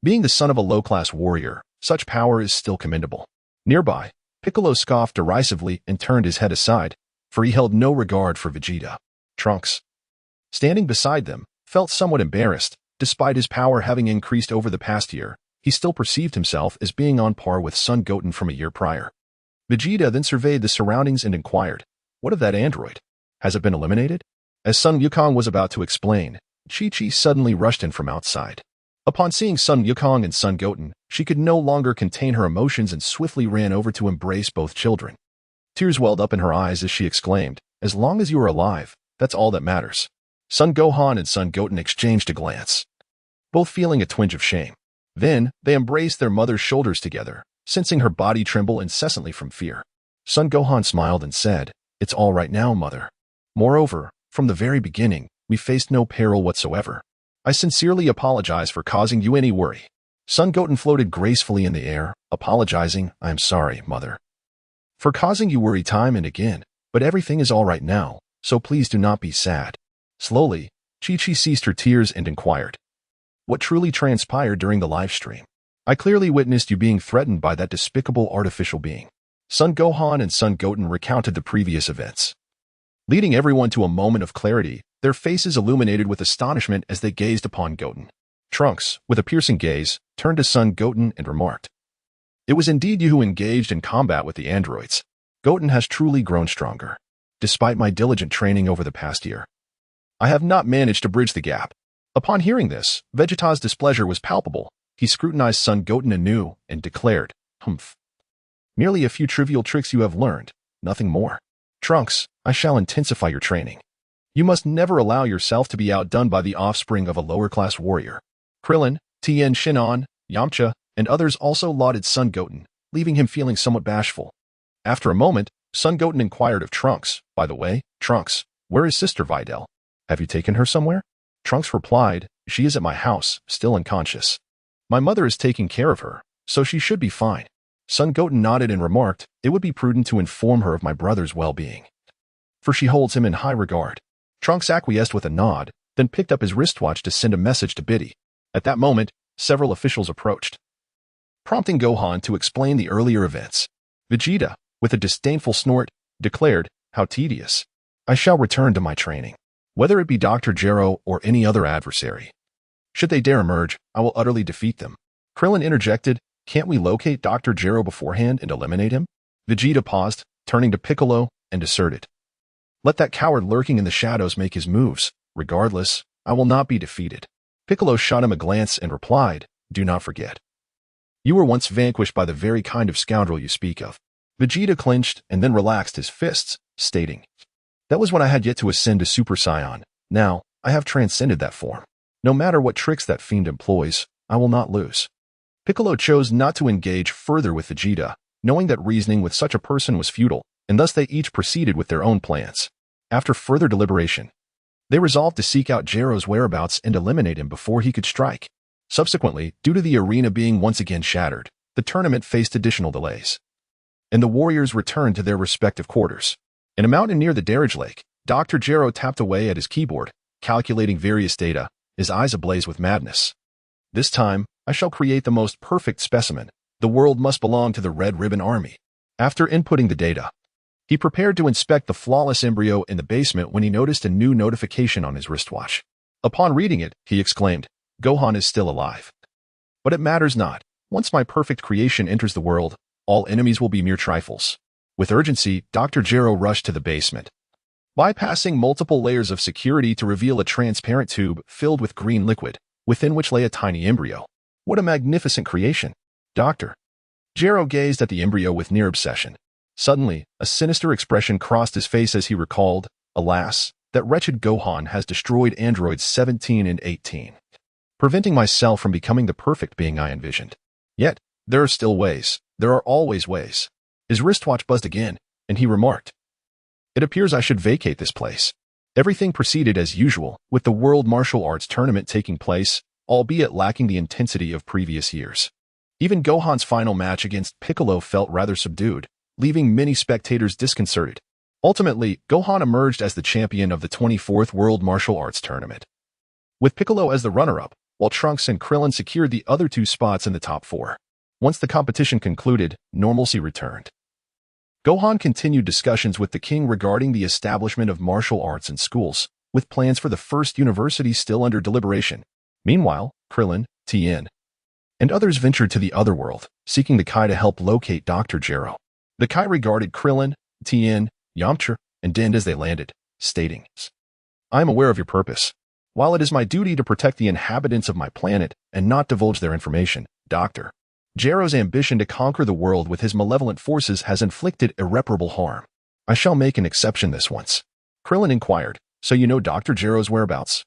Being the son of a low-class warrior, such power is still commendable. Nearby, Piccolo scoffed derisively and turned his head aside, for he held no regard for Vegeta. Trunks, standing beside them, felt somewhat embarrassed. Despite his power having increased over the past year, he still perceived himself as being on par with Son Goten from a year prior. Vegeta then surveyed the surroundings and inquired, what of that android? Has it been eliminated? As Sun Wukong was about to explain, Chi-Chi suddenly rushed in from outside. Upon seeing Sun Wukong and Son Goten, she could no longer contain her emotions and swiftly ran over to embrace both children. Tears welled up in her eyes as she exclaimed, as long as you are alive, that's all that matters. Son Gohan and Son Goten exchanged a glance, both feeling a twinge of shame. Then, they embraced their mother's shoulders together, sensing her body tremble incessantly from fear. Son Gohan smiled and said, it's all right now, mother. Moreover, from the very beginning, we faced no peril whatsoever. I sincerely apologize for causing you any worry. Son Goten floated gracefully in the air, apologizing, I am sorry, mother, for causing you worry time and again, but everything is all right now, so please do not be sad. Slowly, Chi-Chi ceased her tears and inquired, what truly transpired during the live stream? I clearly witnessed you being threatened by that despicable artificial being. Son Gohan and Son Goten recounted the previous events, leading everyone to a moment of clarity, their faces illuminated with astonishment as they gazed upon Goten. Trunks, with a piercing gaze, turned to Son Goten and remarked, It was indeed you who engaged in combat with the androids. Goten has truly grown stronger. Despite my diligent training over the past year, I have not managed to bridge the gap. Upon hearing this, Vegeta's displeasure was palpable. He scrutinized son Goten anew and declared, "Humph. Merely a few trivial tricks you have learned, nothing more. Trunks, I shall intensify your training. You must never allow yourself to be outdone by the offspring of a lower-class warrior." Krillin, Tien Shin'an, Yamcha, and others also lauded son Goten, leaving him feeling somewhat bashful. After a moment, son Goten inquired of Trunks, "By the way, Trunks, where is Sister Videl? Have you taken her somewhere?" Trunks replied, "She is at my house, still unconscious. My mother is taking care of her, so she should be fine." Son Goten nodded and remarked, "It would be prudent to inform her of my brother's well-being, for she holds him in high regard." Trunks acquiesced with a nod, then picked up his wristwatch to send a message to Biddy. At that moment, several officials approached, prompting Gohan to explain the earlier events. Vegeta, with a disdainful snort, declared, "How tedious. I shall return to my training, whether it be Dr. Gero or any other adversary. Should they dare emerge, I will utterly defeat them." Krillin interjected, "Can't we locate Dr. Gero beforehand and eliminate him?" Vegeta paused, turning to Piccolo, and asserted, "Let that coward lurking in the shadows make his moves. Regardless, I will not be defeated." Piccolo shot him a glance and replied, "Do not forget. You were once vanquished by the very kind of scoundrel you speak of." Vegeta clenched and then relaxed his fists, stating, "That was when I had yet to ascend to Super Saiyan. Now, I have transcended that form. No matter what tricks that fiend employs, I will not lose." Piccolo chose not to engage further with Vegeta, knowing that reasoning with such a person was futile, and thus they each proceeded with their own plans. After further deliberation, they resolved to seek out Gero's whereabouts and eliminate him before he could strike. Subsequently, due to the arena being once again shattered, the tournament faced additional delays, and the warriors returned to their respective quarters. In a mountain near the Darage Lake, Dr. Gero tapped away at his keyboard, calculating various data, his eyes ablaze with madness. "This time, I shall create the most perfect specimen. The world must belong to the Red Ribbon Army." After inputting the data, he prepared to inspect the flawless embryo in the basement when he noticed a new notification on his wristwatch. Upon reading it, he exclaimed, "Gohan is still alive. But it matters not. Once my perfect creation enters the world, all enemies will be mere trifles." With urgency, Dr. Gero rushed to the basement, bypassing multiple layers of security to reveal a transparent tube filled with green liquid, within which lay a tiny embryo. What a magnificent creation! Dr. Gero gazed at the embryo with near obsession. Suddenly, a sinister expression crossed his face as he recalled, "Alas, that wretched Gohan has destroyed androids 17 and 18, preventing myself from becoming the perfect being I envisioned. Yet, there are still ways. There are always ways." His wristwatch buzzed again, and he remarked, "It appears I should vacate this place." Everything proceeded as usual, with the World Martial Arts Tournament taking place, albeit lacking the intensity of previous years. Even Gohan's final match against Piccolo felt rather subdued, leaving many spectators disconcerted. Ultimately, Gohan emerged as the champion of the 24th World Martial Arts Tournament, with Piccolo as the runner-up, while Trunks and Krillin secured the other two spots in the top four. Once the competition concluded, normalcy returned. Gohan continued discussions with the king regarding the establishment of martial arts in schools, with plans for the first university still under deliberation. Meanwhile, Krillin, Tien, and others ventured to the other world, seeking the Kai to help locate Dr. Gero. The Kai regarded Krillin, Tien, Yamcha, and Den as they landed, stating, "I am aware of your purpose. While it is my duty to protect the inhabitants of my planet and not divulge their information, Dr. Gero's ambition to conquer the world with his malevolent forces has inflicted irreparable harm. I shall make an exception this once." Krillin inquired, "So you know Dr. Gero's whereabouts?"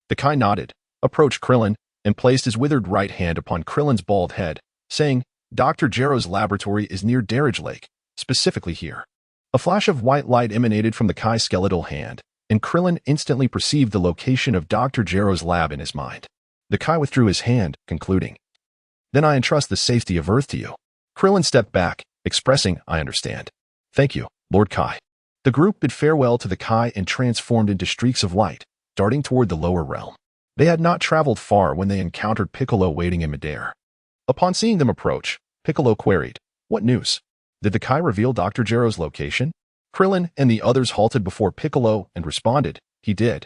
The Kai nodded, approached Krillin, and placed his withered right hand upon Krillin's bald head, saying, "Dr. Gero's laboratory is near Darage Lake, specifically here." A flash of white light emanated from the Kai's skeletal hand, and Krillin instantly perceived the location of Dr. Gero's lab in his mind. The Kai withdrew his hand, concluding, "Then I entrust the safety of Earth to you." Krillin stepped back, expressing, "I understand. Thank you, Lord Kai." The group bid farewell to the Kai and transformed into streaks of light, darting toward the lower realm. They had not traveled far when they encountered Piccolo waiting in midair. Upon seeing them approach, Piccolo queried, "What news? Did the Kai reveal Dr. Gero's location?" Krillin and the others halted before Piccolo and responded, "He did.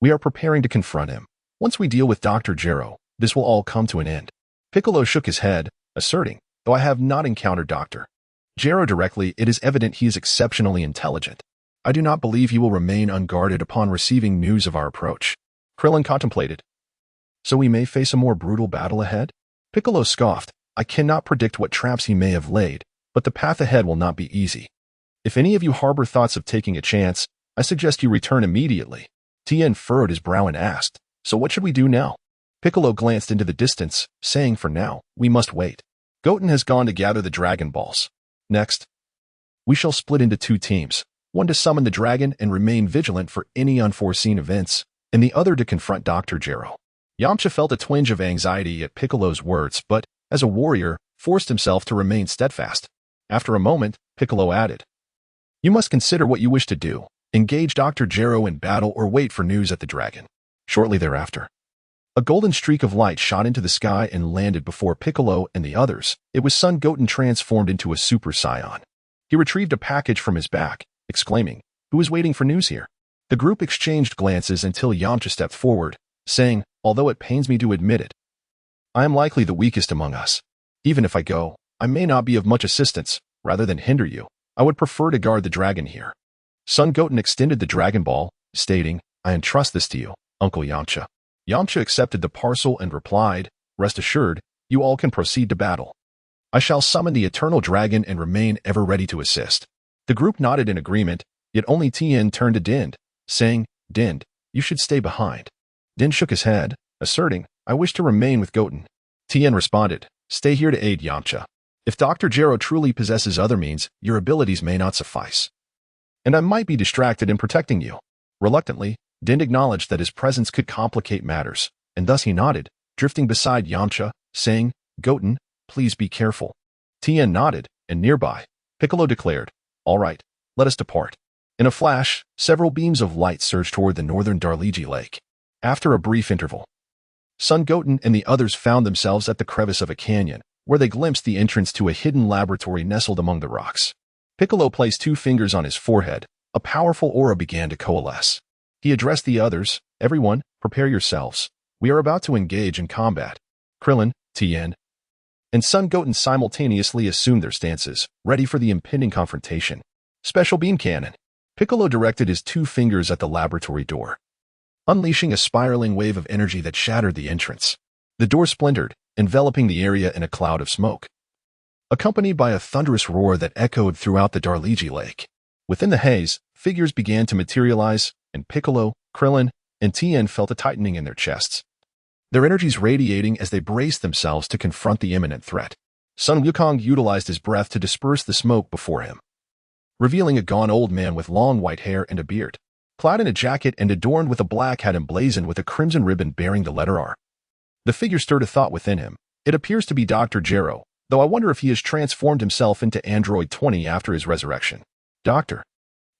We are preparing to confront him. Once we deal with Dr. Gero, this will all come to an end." Piccolo shook his head, asserting, though I have not encountered Dr. Gero directly, it is evident he is exceptionally intelligent. I do not believe he will remain unguarded upon receiving news of our approach. Krillin contemplated. So we may face a more brutal battle ahead? Piccolo scoffed. I cannot predict what traps he may have laid, but the path ahead will not be easy. If any of you harbor thoughts of taking a chance, I suggest you return immediately. Tien furrowed his brow and asked, so what should we do now? Piccolo glanced into the distance, saying for now, we must wait. Goten has gone to gather the Dragon Balls. Next, we shall split into 2 teams, one to summon the dragon and remain vigilant for any unforeseen events, and the other to confront Dr. Gero. Yamcha felt a twinge of anxiety at Piccolo's words, but, as a warrior, forced himself to remain steadfast. After a moment, Piccolo added, you must consider what you wish to do. Engage Dr. Gero in battle or wait for news at the dragon. Shortly thereafter, a golden streak of light shot into the sky and landed before Piccolo and the others. It was Son Goten transformed into a Super Saiyan. He retrieved a package from his back, exclaiming, who is waiting for news here? The group exchanged glances until Yamcha stepped forward, saying, although it pains me to admit it, I am likely the weakest among us. Even if I go, I may not be of much assistance. Rather than hinder you, I would prefer to guard the dragon here. Son Goten extended the Dragon Ball, stating, I entrust this to you, Uncle Yamcha. Yamcha accepted the parcel and replied, rest assured, you all can proceed to battle. I shall summon the eternal dragon and remain ever ready to assist. The group nodded in agreement, yet only Tien turned to Din, saying, Din, you should stay behind. Din shook his head, asserting, I wish to remain with Goten. Tien responded, stay here to aid Yamcha. If Dr. Gero truly possesses other means, your abilities may not suffice. And I might be distracted in protecting you. Reluctantly, Din acknowledged that his presence could complicate matters, and thus he nodded, drifting beside Yamcha, saying, Goten, please be careful. Tien nodded, and nearby, Piccolo declared, all right, let us depart. In a flash, several beams of light surged toward the northern Darliji Lake. After a brief interval, Son Goten and the others found themselves at the crevice of a canyon, where they glimpsed the entrance to a hidden laboratory nestled among the rocks. Piccolo placed 2 fingers on his forehead. A powerful aura began to coalesce. He addressed the others, everyone, prepare yourselves. We are about to engage in combat. Krillin, Tien, and Son Goten simultaneously assumed their stances, ready for the impending confrontation. Special beam cannon. Piccolo directed his 2 fingers at the laboratory door, unleashing a spiraling wave of energy that shattered the entrance. The door splintered, enveloping the area in a cloud of smoke, accompanied by a thunderous roar that echoed throughout the Darliji Lake. Within the haze, figures began to materialize, and Piccolo, Krillin, and Tien felt a tightening in their chests, their energies radiating as they braced themselves to confront the imminent threat. Sun Wukong utilized his breath to disperse the smoke before him, revealing a gaunt old man with long white hair and a beard, clad in a jacket and adorned with a black hat emblazoned with a crimson ribbon bearing the letter R. The figure stirred a thought within him. It appears to be Dr. Gero, though I wonder if he has transformed himself into Android 20 after his resurrection. Dr.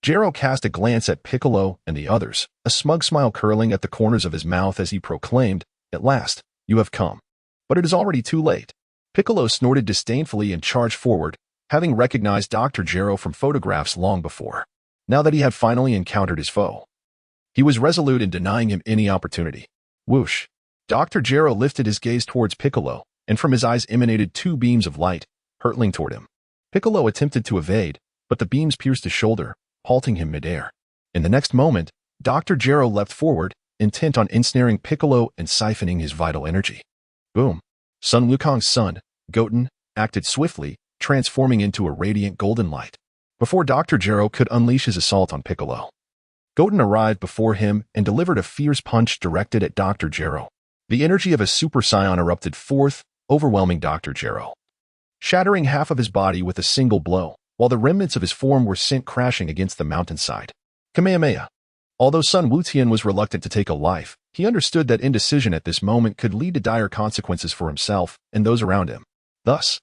Gero cast a glance at Piccolo and the others, a smug smile curling at the corners of his mouth as he proclaimed, at last, you have come. But it is already too late. Piccolo snorted disdainfully and charged forward, having recognized Dr. Gero from photographs long before. Now that he had finally encountered his foe, he was resolute in denying him any opportunity. Whoosh! Dr. Gero lifted his gaze towards Piccolo, and from his eyes emanated 2 beams of light, hurtling toward him. Piccolo attempted to evade, but the beams pierced his shoulder, halting him midair. In the next moment, Dr. Gero leapt forward, intent on ensnaring Piccolo and siphoning his vital energy. Boom! Sun Wukong's son, Goten, acted swiftly, transforming into a radiant golden light. Before Dr. Gero could unleash his assault on Piccolo, Goten arrived before him and delivered a fierce punch directed at Dr. Gero. The energy of a Super Saiyan erupted forth, overwhelming Dr. Gero, shattering half of his body with a single blow, while the remnants of his form were sent crashing against the mountainside. Kamehameha. Although Sun Wutian was reluctant to take a life, he understood that indecision at this moment could lead to dire consequences for himself and those around him. Thus,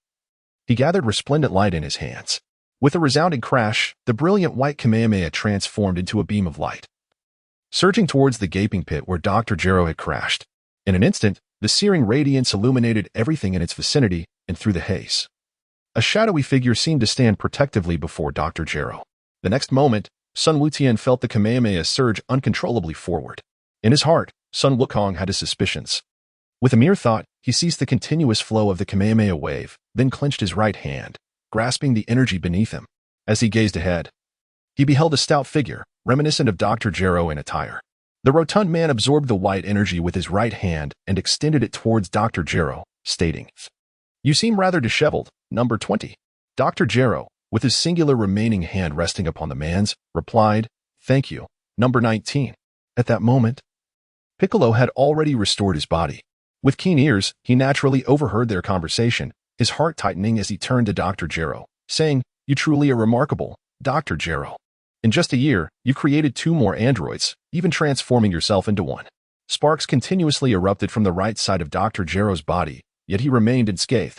he gathered resplendent light in his hands. With a resounding crash, the brilliant white Kamehameha transformed into a beam of light, surging towards the gaping pit where Dr. Gero had crashed. In an instant, the searing radiance illuminated everything in its vicinity and through the haze. A shadowy figure seemed to stand protectively before Dr. Gero. The next moment, Sun Wutian felt the Kamehameha surge uncontrollably forward. In his heart, Sun Wukong had his suspicions. With a mere thought, he ceased the continuous flow of the Kamehameha wave, then clenched his right hand, grasping the energy beneath him. As he gazed ahead, he beheld a stout figure, reminiscent of Dr. Gero in attire. The rotund man absorbed the white energy with his right hand and extended it towards Dr. Gero, stating, "You seem rather disheveled, number 20. Dr. Gero, with his singular remaining hand resting upon the man's, replied, "Thank you, number 19. At that moment, Piccolo had already restored his body. With keen ears, he naturally overheard their conversation, his heart tightening as he turned to Dr. Gero, saying, "You truly are remarkable, Dr. Gero. In just a year, you created 2 more androids, even transforming yourself into one." Sparks continuously erupted from the right side of Dr. Gero's body, yet he remained unscathed.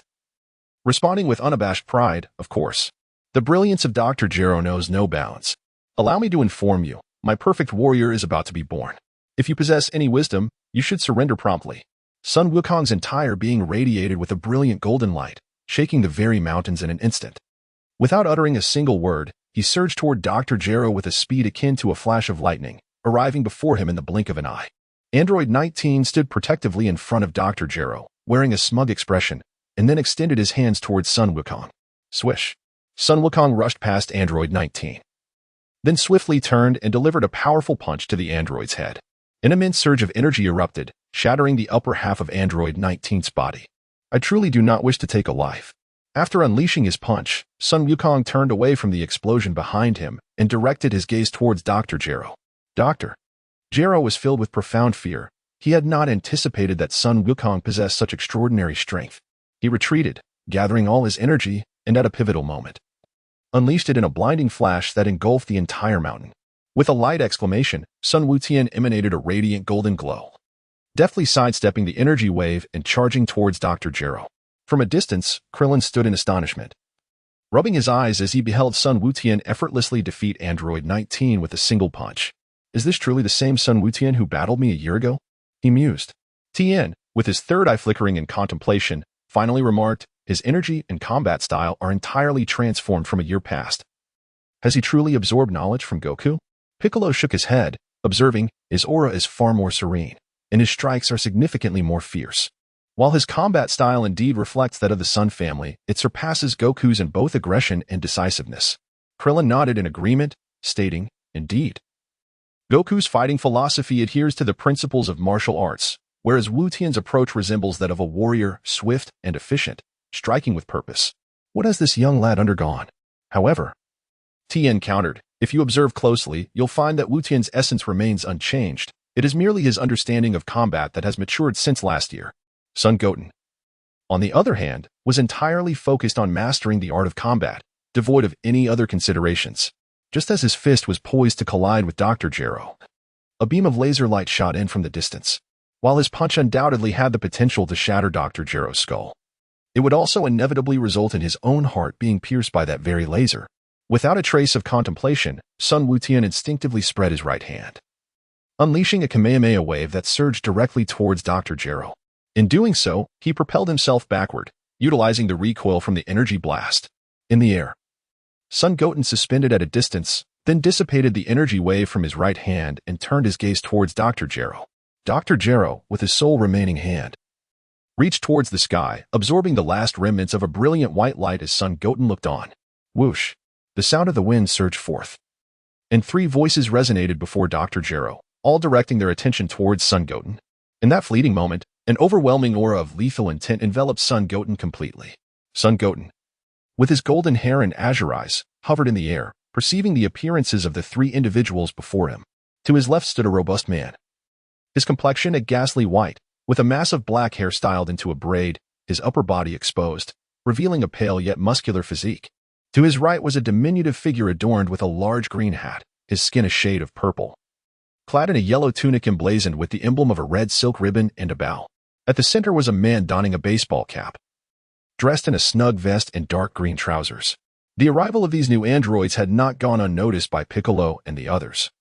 Responding with unabashed pride, of course. The brilliance of Dr. Gero knows no bounds. Allow me to inform you, my perfect warrior is about to be born. If you possess any wisdom, you should surrender promptly. Sun Wukong's entire being radiated with a brilliant golden light, shaking the very mountains in an instant. Without uttering a single word, he surged toward Dr. Gero with a speed akin to a flash of lightning, arriving before him in the blink of an eye. Android 19 stood protectively in front of Dr. Gero, wearing a smug expression, and then extended his hands towards Sun Wukong. Swish. Sun Wukong rushed past Android 19. Then swiftly turned and delivered a powerful punch to the android's head. An immense surge of energy erupted, shattering the upper half of Android 19's body. "I truly do not wish to take a life." After unleashing his punch, Sun Wukong turned away from the explosion behind him and directed his gaze towards Dr. Gero. Dr. Gero was filled with profound fear. He had not anticipated that Sun Wukong possessed such extraordinary strength. He retreated, gathering all his energy, and at a pivotal moment, unleashed it in a blinding flash that engulfed the entire mountain. With a light exclamation, Sun Wutian emanated a radiant golden glow, deftly sidestepping the energy wave and charging towards Dr. Gero. From a distance, Krillin stood in astonishment, rubbing his eyes as he beheld Sun Wutian effortlessly defeat Android 19 with a single punch. "Is this truly the same Sun Wutian who battled me a year ago?" he mused. Tien, with his third eye flickering in contemplation, finally remarked, "His energy and combat style are entirely transformed from a year past. Has he truly absorbed knowledge from Goku?" Piccolo shook his head, observing, "His aura is far more serene, and his strikes are significantly more fierce. While his combat style indeed reflects that of the Sun family, it surpasses Goku's in both aggression and decisiveness." Krillin nodded in agreement, stating, "Indeed. Goku's fighting philosophy adheres to the principles of martial arts, whereas Wu Tian's approach resembles that of a warrior, swift and efficient, striking with purpose. What has this young lad undergone?" However, Tien countered, "If you observe closely, you'll find that Wu Tian's essence remains unchanged. It is merely his understanding of combat that has matured since last year." Son Goten, on the other hand, was entirely focused on mastering the art of combat, devoid of any other considerations. Just as his fist was poised to collide with Dr. Gero, a beam of laser light shot in from the distance. While his punch undoubtedly had the potential to shatter Dr. Gero's skull, it would also inevitably result in his own heart being pierced by that very laser. Without a trace of contemplation, Sun Wutian instinctively spread his right hand, unleashing a Kamehameha wave that surged directly towards Dr. Gero. In doing so, he propelled himself backward, utilizing the recoil from the energy blast. In the air, Sun Goten suspended at a distance, then dissipated the energy wave from his right hand and turned his gaze towards Dr. Gero. Dr. Gero, with his sole remaining hand, reached towards the sky, absorbing the last remnants of a brilliant white light as Sun Goten looked on. Whoosh! The sound of the wind surged forth, and 3 voices resonated before Dr. Gero, all directing their attention towards Sun Goten. In that fleeting moment, an overwhelming aura of lethal intent enveloped Sun Goten completely. Sun Goten, with his golden hair and azure eyes, hovered in the air, perceiving the appearances of the 3 individuals before him. To his left stood a robust man, his complexion a ghastly white, with a mass of black hair styled into a braid, his upper body exposed, revealing a pale yet muscular physique. To his right was a diminutive figure adorned with a large green hat, his skin a shade of purple, clad in a yellow tunic emblazoned with the emblem of a red silk ribbon and a bow. At the center was a man donning a baseball cap, dressed in a snug vest and dark green trousers. The arrival of these new androids had not gone unnoticed by Piccolo and the others,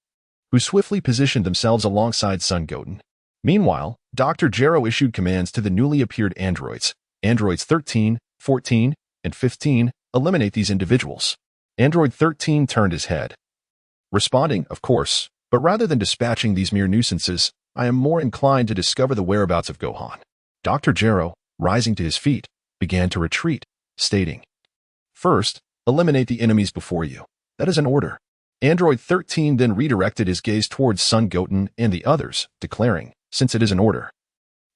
who swiftly positioned themselves alongside Sun Goten. Meanwhile, Dr. Gero issued commands to the newly appeared androids. Androids 13, 14, and 15, eliminate these individuals. Android 13 turned his head, responding, "Of course, but rather than dispatching these mere nuisances, I am more inclined to discover the whereabouts of Gohan." Dr. Gero, rising to his feet, began to retreat, stating, "First, eliminate the enemies before you. That is an order." Android 13 then redirected his gaze towards Sun Goten and the others, declaring, "Since it is an order,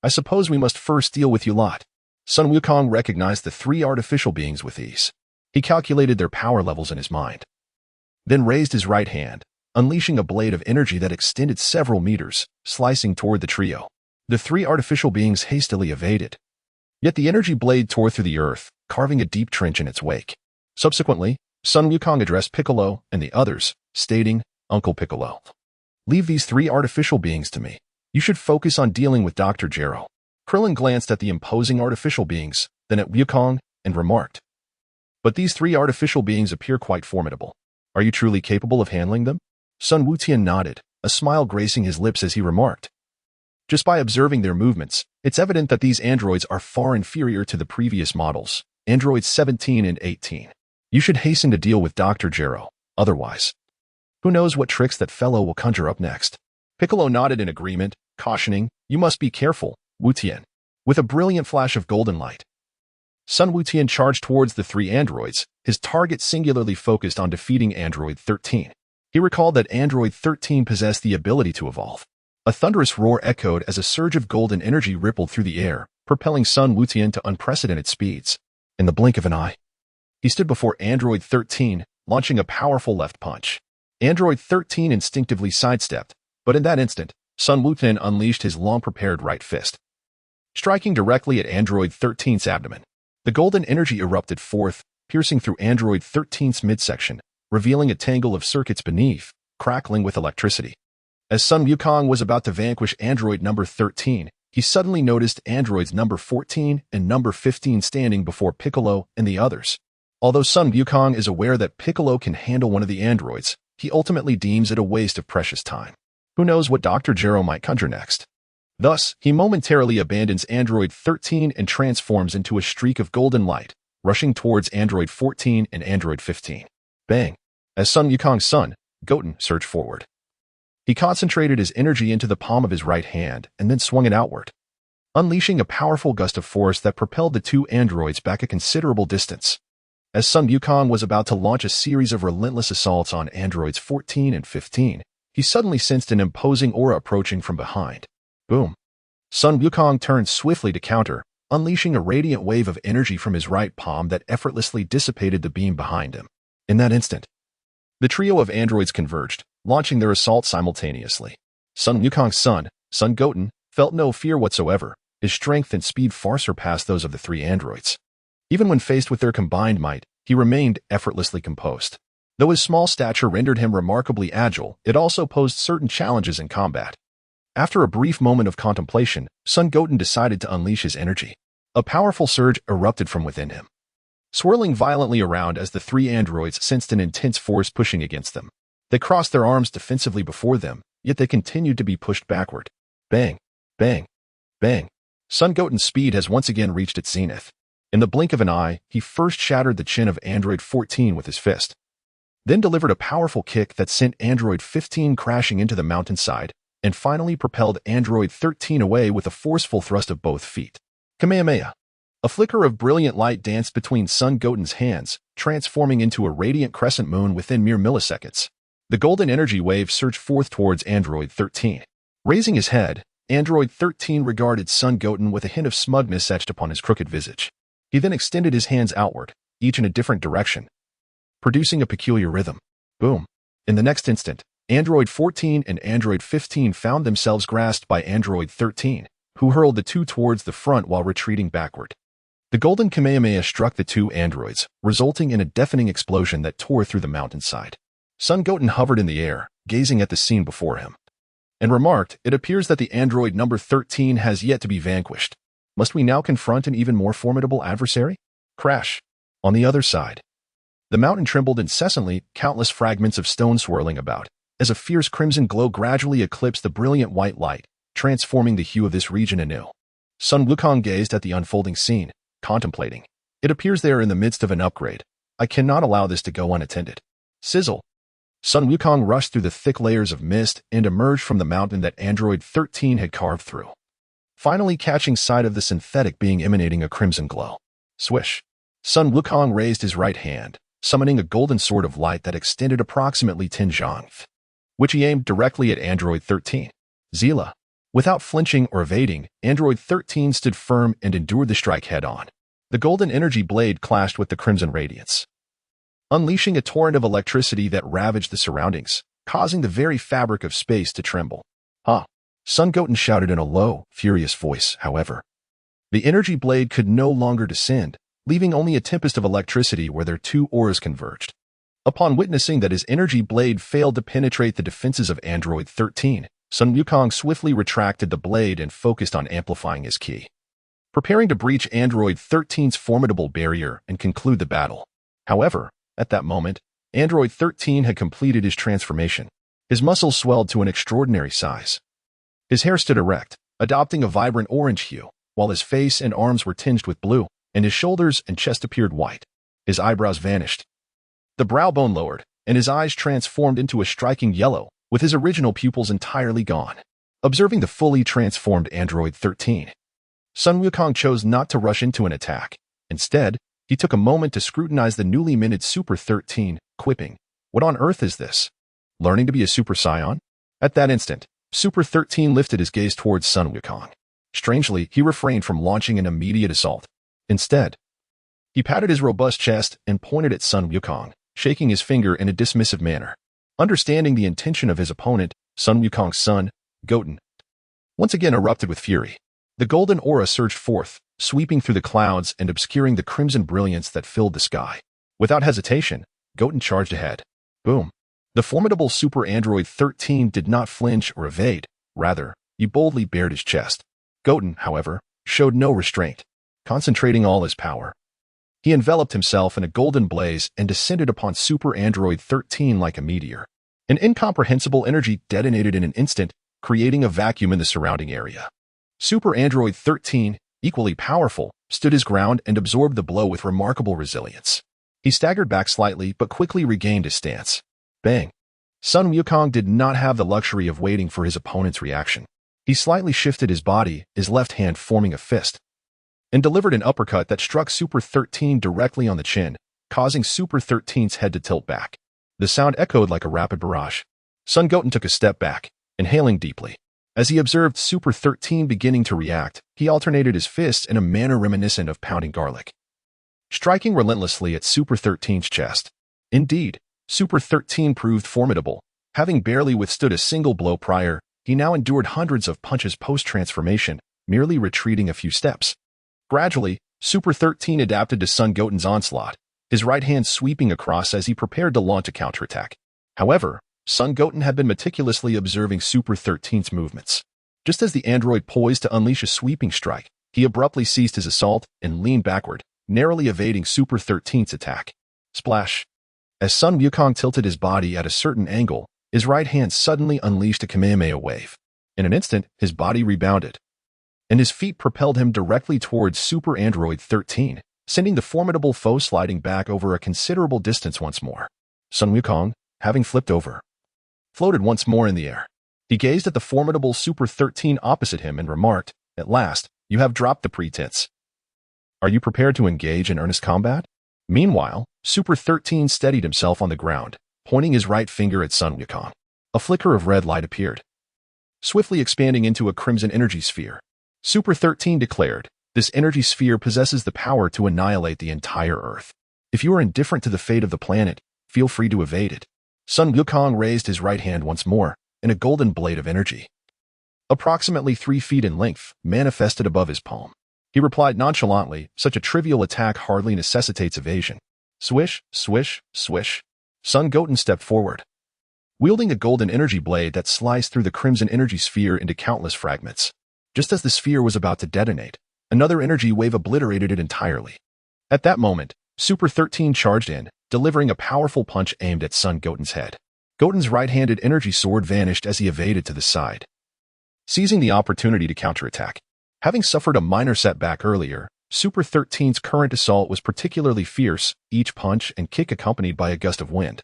I suppose we must first deal with you lot." Sun Wukong recognized the three artificial beings with ease. He calculated their power levels in his mind, then raised his right hand, unleashing a blade of energy that extended several meters, slicing toward the trio. The three artificial beings hastily evaded. Yet the energy blade tore through the earth, carving a deep trench in its wake. Subsequently, Sun Wukong addressed Piccolo and the others, stating, "Uncle Piccolo, leave these three artificial beings to me. You should focus on dealing with Dr. Gero." Krillin glanced at the imposing artificial beings, then at Wukong, and remarked, "But these three artificial beings appear quite formidable. Are you truly capable of handling them?" Sun Wutian nodded, a smile gracing his lips as he remarked, "Just by observing their movements, it's evident that these androids are far inferior to the previous models, androids 17 and 18. You should hasten to deal with Dr. Gero, otherwise, who knows what tricks that fellow will conjure up next." Piccolo nodded in agreement, cautioning, "You must be careful, Wutian." With a brilliant flash of golden light, Sun Wutian charged towards the three androids, his target singularly focused on defeating Android 13. He recalled that Android 13 possessed the ability to evolve. A thunderous roar echoed as a surge of golden energy rippled through the air, propelling Sun Wutian to unprecedented speeds. In the blink of an eye, he stood before Android 13, launching a powerful left punch. Android 13 instinctively sidestepped, but in that instant, Sun Wutian unleashed his long-prepared right fist, striking directly at Android 13's abdomen. The golden energy erupted forth, piercing through Android 13's midsection, revealing a tangle of circuits beneath, crackling with electricity. As Sun Wukong was about to vanquish Android number 13, he suddenly noticed androids number 14 and number 15 standing before Piccolo and the others. Although Sun Wukong is aware that Piccolo can handle one of the androids, he ultimately deems it a waste of precious time. Who knows what Dr. Gero might conjure next? Thus, he momentarily abandons Android 13 and transforms into a streak of golden light, rushing towards Android 14 and Android 15. Bang! As Sun Wukong's son, Goten, surged forward. He concentrated his energy into the palm of his right hand and then swung it outward, unleashing a powerful gust of force that propelled the two androids back a considerable distance. As Sun Wukong was about to launch a series of relentless assaults on androids 14 and 15, he suddenly sensed an imposing aura approaching from behind. Boom! Sun Wukong turned swiftly to counter, unleashing a radiant wave of energy from his right palm that effortlessly dissipated the beam behind him. In that instant, the trio of androids converged, launching their assault simultaneously. Sun Wukong's son, Sun Goten, felt no fear whatsoever. His strength and speed far surpassed those of the three androids. Even when faced with their combined might, he remained effortlessly composed. Though his small stature rendered him remarkably agile, it also posed certain challenges in combat. After a brief moment of contemplation, Sun Goten decided to unleash his energy. A powerful surge erupted from within him, swirling violently around as the three androids sensed an intense force pushing against them. They crossed their arms defensively before them, yet they continued to be pushed backward. Bang! Bang! Bang! Sun Goten's speed has once again reached its zenith. In the blink of an eye, he first shattered the chin of Android 14 with his fist, then delivered a powerful kick that sent Android 15 crashing into the mountainside, and finally propelled Android 13 away with a forceful thrust of both feet. Kamehameha! A flicker of brilliant light danced between Sun Goten's hands, transforming into a radiant crescent moon within mere milliseconds. The golden energy wave surged forth towards Android 13. Raising his head, Android 13 regarded Sun Goten with a hint of smugness etched upon his crooked visage. He then extended his hands outward, each in a different direction, producing a peculiar rhythm. Boom! In the next instant, Android 14 and Android 15 found themselves grasped by Android 13, who hurled the two towards the front while retreating backward. The golden Kamehameha struck the two androids, resulting in a deafening explosion that tore through the mountainside. Sun Goten hovered in the air, gazing at the scene before him, and remarked, "It appears that the android number 13 has yet to be vanquished. Must we now confront an even more formidable adversary?" Crash! On the other side, the mountain trembled incessantly, countless fragments of stone swirling about, as a fierce crimson glow gradually eclipsed the brilliant white light, transforming the hue of this region anew. Sun Wukong gazed at the unfolding scene, contemplating. It appears they are in the midst of an upgrade. I cannot allow this to go unattended. Sizzle! Sun Wukong rushed through the thick layers of mist and emerged from the mountain that Android 13 had carved through. finally catching sight of the synthetic being emanating a crimson glow. Swish. Sun Wukong raised his right hand, summoning a golden sword of light that extended approximately 10 zhangth, which he aimed directly at Android 13. Zila. Without flinching or evading, Android 13 stood firm and endured the strike head-on. The golden energy blade clashed with the crimson radiance, unleashing a torrent of electricity that ravaged the surroundings, causing the very fabric of space to tremble. "Huh!" Sun Goten shouted in a low, furious voice, however. The energy blade could no longer descend, leaving only a tempest of electricity where their two auras converged. Upon witnessing that his energy blade failed to penetrate the defenses of Android 13, Sun Wukong swiftly retracted the blade and focused on amplifying his ki, preparing to breach Android 13's formidable barrier and conclude the battle. However, at that moment, Android 13 had completed his transformation. His muscles swelled to an extraordinary size. His hair stood erect, adopting a vibrant orange hue, while his face and arms were tinged with blue, and his shoulders and chest appeared white. His eyebrows vanished. The brow bone lowered, and his eyes transformed into a striking yellow, with his original pupils entirely gone. Observing the fully transformed Android 13, Sun Wukong chose not to rush into an attack. Instead, he took a moment to scrutinize the newly minted Super 13, quipping, "What on earth is this? Learning to be a Super Saiyan?" At that instant, Super 13 lifted his gaze towards Sun Wukong. Strangely, he refrained from launching an immediate assault. Instead, he patted his robust chest and pointed at Sun Wukong, shaking his finger in a dismissive manner. Understanding the intention of his opponent, Sun Wukong's son, Goten, once again erupted with fury. The golden aura surged forth, sweeping through the clouds and obscuring the crimson brilliance that filled the sky. Without hesitation, Goten charged ahead. Boom. The formidable Super Android 13 did not flinch or evade. Rather, he boldly bared his chest. Goten, however, showed no restraint. Concentrating all his power, he enveloped himself in a golden blaze and descended upon Super Android 13 like a meteor. An incomprehensible energy detonated in an instant, creating a vacuum in the surrounding area. Super Android 13, equally powerful, stood his ground and absorbed the blow with remarkable resilience. He staggered back slightly but quickly regained his stance. Bang! Sun Wukong did not have the luxury of waiting for his opponent's reaction. He slightly shifted his body, his left hand forming a fist, and delivered an uppercut that struck Super 13 directly on the chin, causing Super 13's head to tilt back. The sound echoed like a rapid barrage. Sun Goten took a step back, inhaling deeply. As he observed Super 13 beginning to react, he alternated his fists in a manner reminiscent of pounding garlic, striking relentlessly at Super 13's chest. Indeed, Super 13 proved formidable. Having barely withstood a single blow prior, he now endured hundreds of punches post-transformation, merely retreating a few steps. Gradually, Super 13 adapted to Sun Goten's onslaught, his right hand sweeping across as he prepared to launch a counterattack. However, Sun Goten had been meticulously observing Super 13's movements. Just as the android poised to unleash a sweeping strike, he abruptly ceased his assault and leaned backward, narrowly evading Super 13's attack. Splash! As Sun Wukong tilted his body at a certain angle, his right hand suddenly unleashed a Kamehameha wave. In an instant, his body rebounded, and his feet propelled him directly towards Super Android 13, sending the formidable foe sliding back over a considerable distance once more. Sun Wukong, having flipped over, floated once more in the air. He gazed at the formidable Super 13 opposite him and remarked, "At last, you have dropped the pretense. Are you prepared to engage in earnest combat?" Meanwhile, Super 13 steadied himself on the ground, pointing his right finger at Sun Wukong. A flicker of red light appeared, swiftly expanding into a crimson energy sphere. Super 13 declared, "This energy sphere possesses the power to annihilate the entire Earth. If you are indifferent to the fate of the planet, feel free to evade it." Sun Wukong raised his right hand once more, and a golden blade of energy, approximately 3 feet in length, manifested above his palm. He replied nonchalantly, "Such a trivial attack hardly necessitates evasion." Swish, swish, swish. Sun Goten stepped forward, wielding a golden energy blade that sliced through the crimson energy sphere into countless fragments. Just as the sphere was about to detonate, another energy wave obliterated it entirely. At that moment, Super 13 charged in, delivering a powerful punch aimed at Sun Goten's head. Goten's right-handed energy sword vanished as he evaded to the side, seizing the opportunity to counterattack. Having suffered a minor setback earlier, Super 13's current assault was particularly fierce, each punch and kick accompanied by a gust of wind,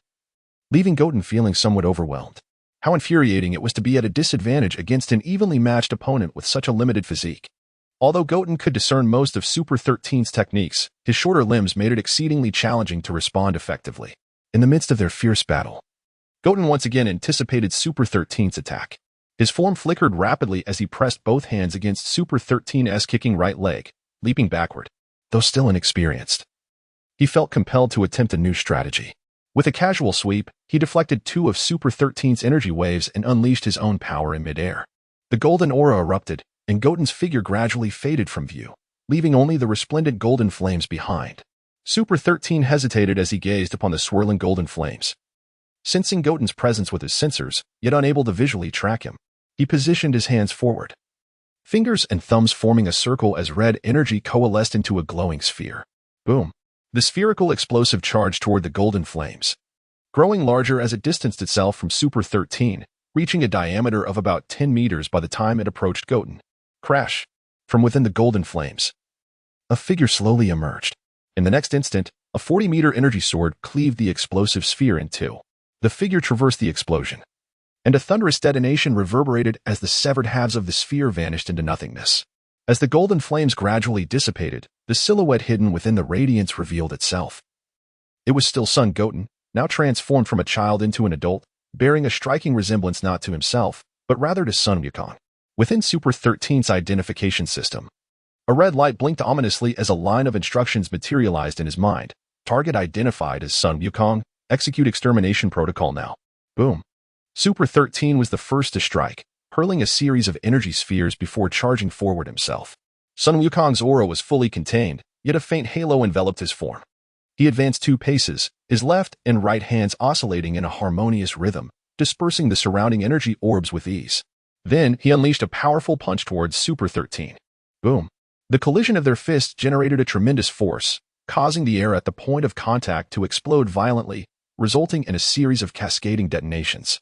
leaving Goten feeling somewhat overwhelmed. How infuriating it was to be at a disadvantage against an evenly matched opponent with such a limited physique. Although Goten could discern most of Super 13's techniques, his shorter limbs made it exceedingly challenging to respond effectively. In the midst of their fierce battle, Goten once again anticipated Super 13's attack. His form flickered rapidly as he pressed both hands against Super 13's kicking right leg, leaping backward. Though still inexperienced, he felt compelled to attempt a new strategy. With a casual sweep, he deflected two of Super 13's energy waves and unleashed his own power in midair. The golden aura erupted, and Goten's figure gradually faded from view, leaving only the resplendent golden flames behind. Super 13 hesitated as he gazed upon the swirling golden flames. Sensing Goten's presence with his sensors, yet unable to visually track him, he positioned his hands forward, fingers and thumbs forming a circle as red energy coalesced into a glowing sphere. Boom! The spherical explosive charged toward the golden flames, growing larger as it distanced itself from Super 13, reaching a diameter of about 10 meters by the time it approached Goten. Crash! From within the golden flames, a figure slowly emerged. In the next instant, a 40-meter energy sword cleaved the explosive sphere in two. The figure traversed the explosion, and a thunderous detonation reverberated as the severed halves of the sphere vanished into nothingness. As the golden flames gradually dissipated, the silhouette hidden within the radiance revealed itself. It was still Son Goten, now transformed from a child into an adult, bearing a striking resemblance not to himself, but rather to Sun Wukong. Within Super 13's identification system, a red light blinked ominously as a line of instructions materialized in his mind. Target identified as Sun Wukong. Execute extermination protocol now. Boom. Super 13 was the first to strike, hurling a series of energy spheres before charging forward himself. Sun Wukong's aura was fully contained, yet a faint halo enveloped his form. He advanced 2 paces, his left and right hands oscillating in a harmonious rhythm, dispersing the surrounding energy orbs with ease. Then he unleashed a powerful punch towards Super 13. Boom. The collision of their fists generated a tremendous force, causing the air at the point of contact to explode violently, resulting in a series of cascading detonations.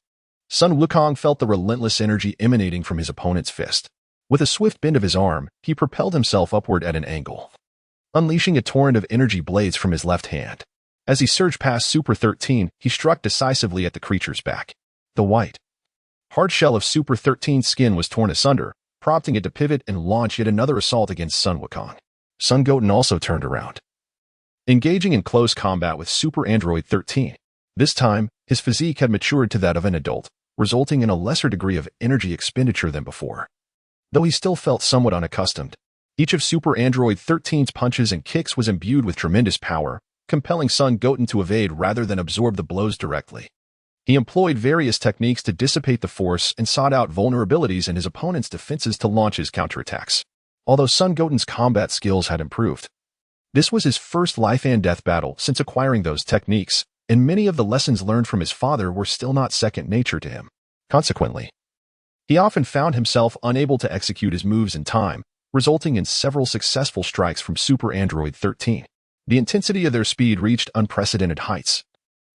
Sun Wukong felt the relentless energy emanating from his opponent's fist. With a swift bend of his arm, he propelled himself upward at an angle, unleashing a torrent of energy blades from his left hand. As he surged past Super 13, he struck decisively at the creature's back. The white, hard shell of Super 13's skin was torn asunder, prompting it to pivot and launch yet another assault against Sun Wukong. Sun Goten also turned around, engaging in close combat with Super Android 13. This time, his physique had matured to that of an adult, resulting in a lesser degree of energy expenditure than before. Though he still felt somewhat unaccustomed, each of Super Android 13's punches and kicks was imbued with tremendous power, compelling Sun Goten to evade rather than absorb the blows directly. He employed various techniques to dissipate the force and sought out vulnerabilities in his opponent's defenses to launch his counterattacks. Although Sun Goten's combat skills had improved, this was his first life-and-death battle since acquiring those techniques, and many of the lessons learned from his father were still not second nature to him. Consequently, he often found himself unable to execute his moves in time, resulting in several successful strikes from Super Android 13. The intensity of their speed reached unprecedented heights,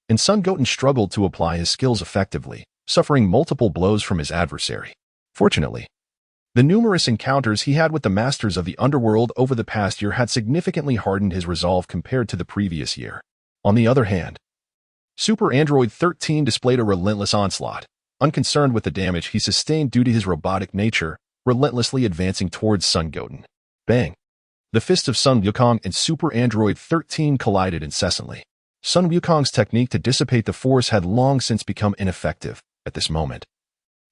and Sun Goten struggled to apply his skills effectively, suffering multiple blows from his adversary. Fortunately, the numerous encounters he had with the masters of the underworld over the past year had significantly hardened his resolve compared to the previous year. On the other hand, Super Android 13 displayed a relentless onslaught, unconcerned with the damage he sustained due to his robotic nature, relentlessly advancing towards Sun Goten. Bang! The fists of Sun Wukong and Super Android 13 collided incessantly. Sun Wukong's technique to dissipate the force had long since become ineffective at this moment.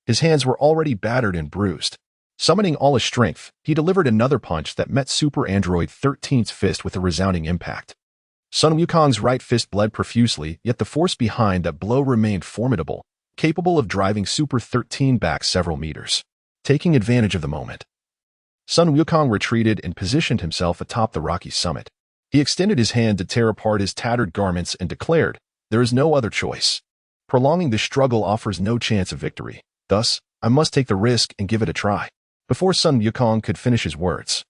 His hands were already battered and bruised. Summoning all his strength, he delivered another punch that met Super Android 13's fist with a resounding impact. Sun Wukong's right fist bled profusely, yet the force behind that blow remained formidable, capable of driving Super 13 back several meters. Taking advantage of the moment, Sun Wukong retreated and positioned himself atop the rocky summit. He extended his hand to tear apart his tattered garments and declared, "There is no other choice. Prolonging this struggle offers no chance of victory. Thus, I must take the risk and give it a try." Before Sun Wukong could finish his words,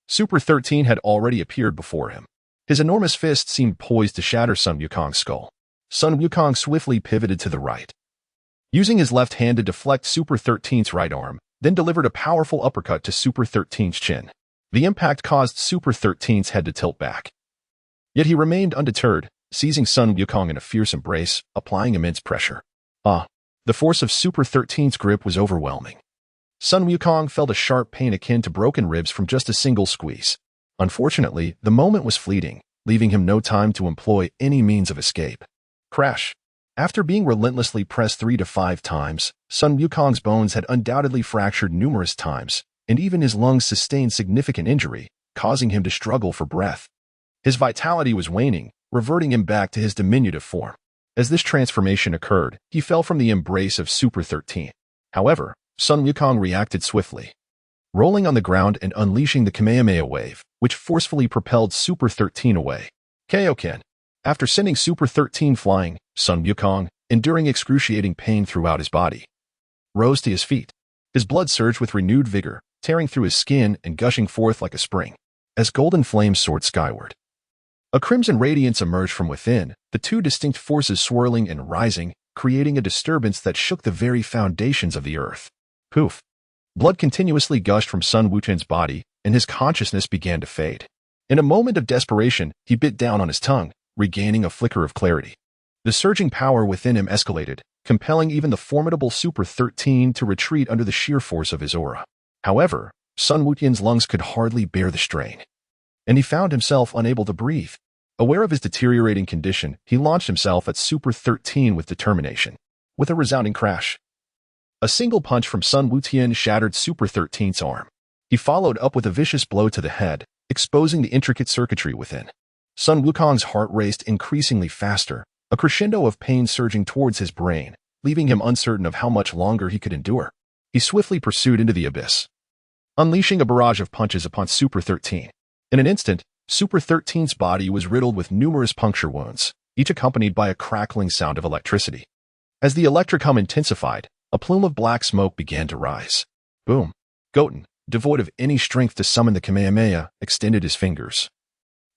Super 13 had already appeared before him. His enormous fist seemed poised to shatter Sun Wukong's skull. Sun Wukong swiftly pivoted to the right, using his left hand to deflect Super 13's right arm, then delivered a powerful uppercut to Super 13's chin. The impact caused Super 13's head to tilt back. Yet he remained undeterred, seizing Sun Wukong in a fierce embrace, applying immense pressure. The force of Super 13's grip was overwhelming. Sun Wukong felt a sharp pain akin to broken ribs from just a single squeeze. Unfortunately, the moment was fleeting, leaving him no time to employ any means of escape. Crash. After being relentlessly pressed 3 to 5 times, Sun Wukong's bones had undoubtedly fractured numerous times, and even his lungs sustained significant injury, causing him to struggle for breath. His vitality was waning, reverting him back to his diminutive form. As this transformation occurred, he fell from the embrace of Super 13. However, Sun Wukong reacted swiftly, rolling on the ground and unleashing the Kamehameha wave, which forcefully propelled Super 13 away. Kaioken. After sending Super 13 flying, Sun Wukong, enduring excruciating pain throughout his body, rose to his feet. His blood surged with renewed vigor, tearing through his skin and gushing forth like a spring, as golden flames soared skyward. A crimson radiance emerged from within, the two distinct forces swirling and rising, creating a disturbance that shook the very foundations of the earth. Poof! Blood continuously gushed from Sun Wuchen's body, and his consciousness began to fade. In a moment of desperation, he bit down on his tongue, regaining a flicker of clarity. The surging power within him escalated, compelling even the formidable Super 13 to retreat under the sheer force of his aura. However, Sun Wuchen's lungs could hardly bear the strain, and he found himself unable to breathe. Aware of his deteriorating condition, he launched himself at Super 13 with determination. With a resounding crash, a single punch from Sun Wuchen shattered Super 13's arm. He followed up with a vicious blow to the head, exposing the intricate circuitry within. Sun Wukong's heart raced increasingly faster, a crescendo of pain surging towards his brain, leaving him uncertain of how much longer he could endure. He swiftly pursued into the abyss, unleashing a barrage of punches upon Super 13. In an instant, Super 13's body was riddled with numerous puncture wounds, each accompanied by a crackling sound of electricity. As the electric hum intensified, a plume of black smoke began to rise. Boom! Goten, devoid of any strength to summon the Kamehameha, extended his fingers,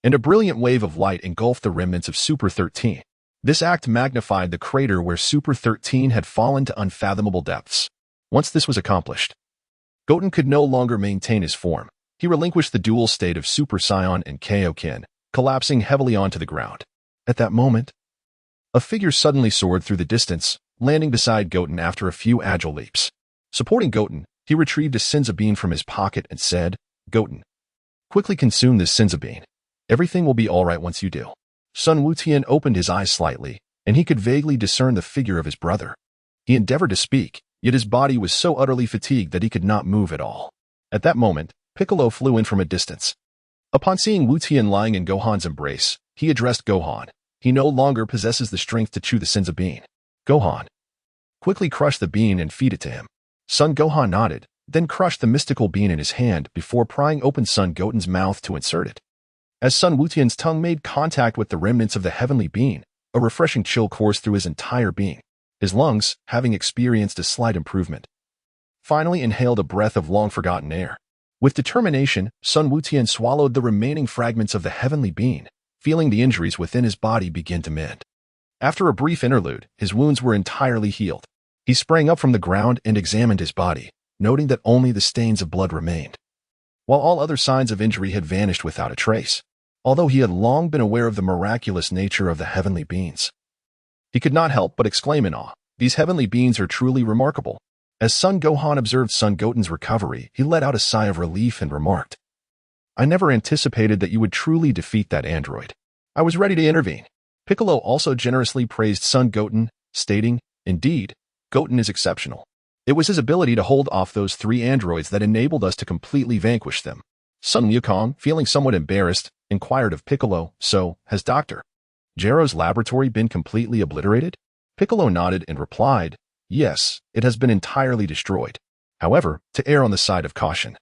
and a brilliant wave of light engulfed the remnants of Super 13. This act magnified the crater where Super 13 had fallen to unfathomable depths. Once this was accomplished, Goten could no longer maintain his form. He relinquished the dual state of Super Saiyan and Kaioken, collapsing heavily onto the ground. At that moment, a figure suddenly soared through the distance, landing beside Goten after a few agile leaps. Supporting Goten, he retrieved a Senzu bean from his pocket and said, "Goten, quickly consume this Senzu bean. Everything will be all right once you do." Sun Wuchen opened his eyes slightly, and he could vaguely discern the figure of his brother. He endeavored to speak, yet his body was so utterly fatigued that he could not move at all. At that moment, Piccolo flew in from a distance. Upon seeing Wuchen lying in Gohan's embrace, he addressed Gohan. He no longer possesses the strength to chew the Senzu bean. Gohan, quickly crush the bean and feed it to him. Son Gohan nodded, then crushed the mystical bean in his hand before prying open Son Goten's mouth to insert it. As Sun Wuchen's tongue made contact with the remnants of the heavenly bean, a refreshing chill coursed through his entire being. His lungs, having experienced a slight improvement, finally inhaled a breath of long-forgotten air. With determination, Sun Wuchen swallowed the remaining fragments of the heavenly bean, feeling the injuries within his body begin to mend. After a brief interlude, his wounds were entirely healed. He sprang up from the ground and examined his body, noting that only the stains of blood remained, while all other signs of injury had vanished without a trace. Although he had long been aware of the miraculous nature of the heavenly beings, he could not help but exclaim in awe, "These heavenly beings are truly remarkable." As Son Gohan observed Son Goten's recovery, he let out a sigh of relief and remarked, "I never anticipated that you would truly defeat that android. I was ready to intervene." Piccolo also generously praised Son Goten, stating, "Indeed, Goten is exceptional. It was his ability to hold off those 3 androids that enabled us to completely vanquish them." Sun Wukong, feeling somewhat embarrassed, inquired of Piccolo, "So, has Dr. Gero's laboratory been completely obliterated?" Piccolo nodded and replied, "Yes, it has been entirely destroyed. However, to err on the side of caution,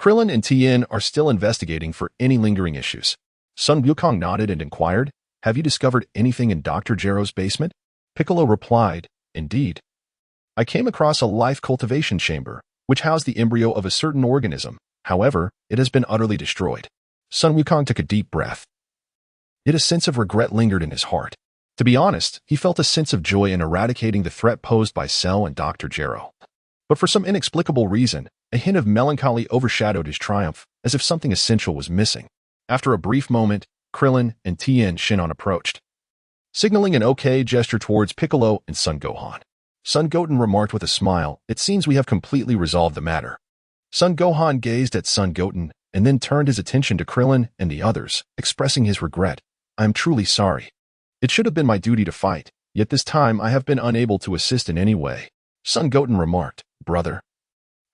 Krillin and Tien are still investigating for any lingering issues." Sun Wukong nodded and inquired, "Have you discovered anything in Dr. Gero's basement?" Piccolo replied, "Indeed. I came across a life cultivation chamber, which housed the embryo of a certain organism. However, it has been utterly destroyed." Sun Wukong took a deep breath. Yet a sense of regret lingered in his heart. To be honest, he felt a sense of joy in eradicating the threat posed by Cell and Dr. Gero. But for some inexplicable reason, a hint of melancholy overshadowed his triumph, as if something essential was missing. After a brief moment, Krillin and Tien Shinhan approached, signaling an OK gesture towards Piccolo and Son Gohan. Sun Goten remarked with a smile. It seems we have completely resolved the matter. Sun Gohan gazed at Sun Goten and then turned his attention to Krillin and the others, expressing his regret. I am truly sorry. It should have been my duty to fight, yet this time I have been unable to assist in any way. Sun Goten remarked, Brother,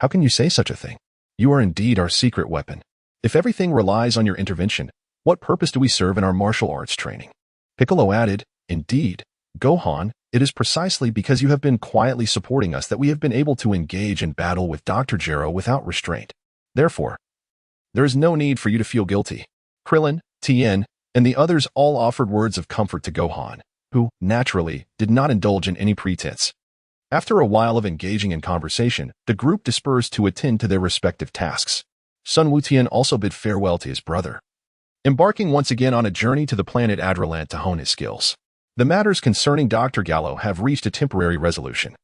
how can you say such a thing? You are indeed our secret weapon. If everything relies on your intervention, what purpose do we serve in our martial arts training? Piccolo added, Indeed, Gohan, it is precisely because you have been quietly supporting us that we have been able to engage in battle with Dr. Gero without restraint. Therefore, there is no need for you to feel guilty. Krillin, Tien, and the others all offered words of comfort to Gohan, who, naturally, did not indulge in any pretense. After a while of engaging in conversation, the group dispersed to attend to their respective tasks. Sun Wutian also bid farewell to his brother, embarking once again on a journey to the planet Adralant to hone his skills. The matters concerning Dr. Gallo have reached a temporary resolution,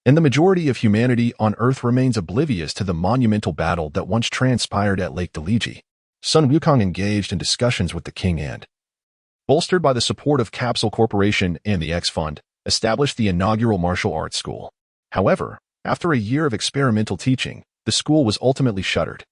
and the majority of humanity on Earth remains oblivious to the monumental battle that once transpired at Lake Deliji. Sun Wukong engaged in discussions with the king and, bolstered by the support of Capsule Corporation and the X Fund, established the inaugural martial arts school. However, after a year of experimental teaching, the school was ultimately shuttered.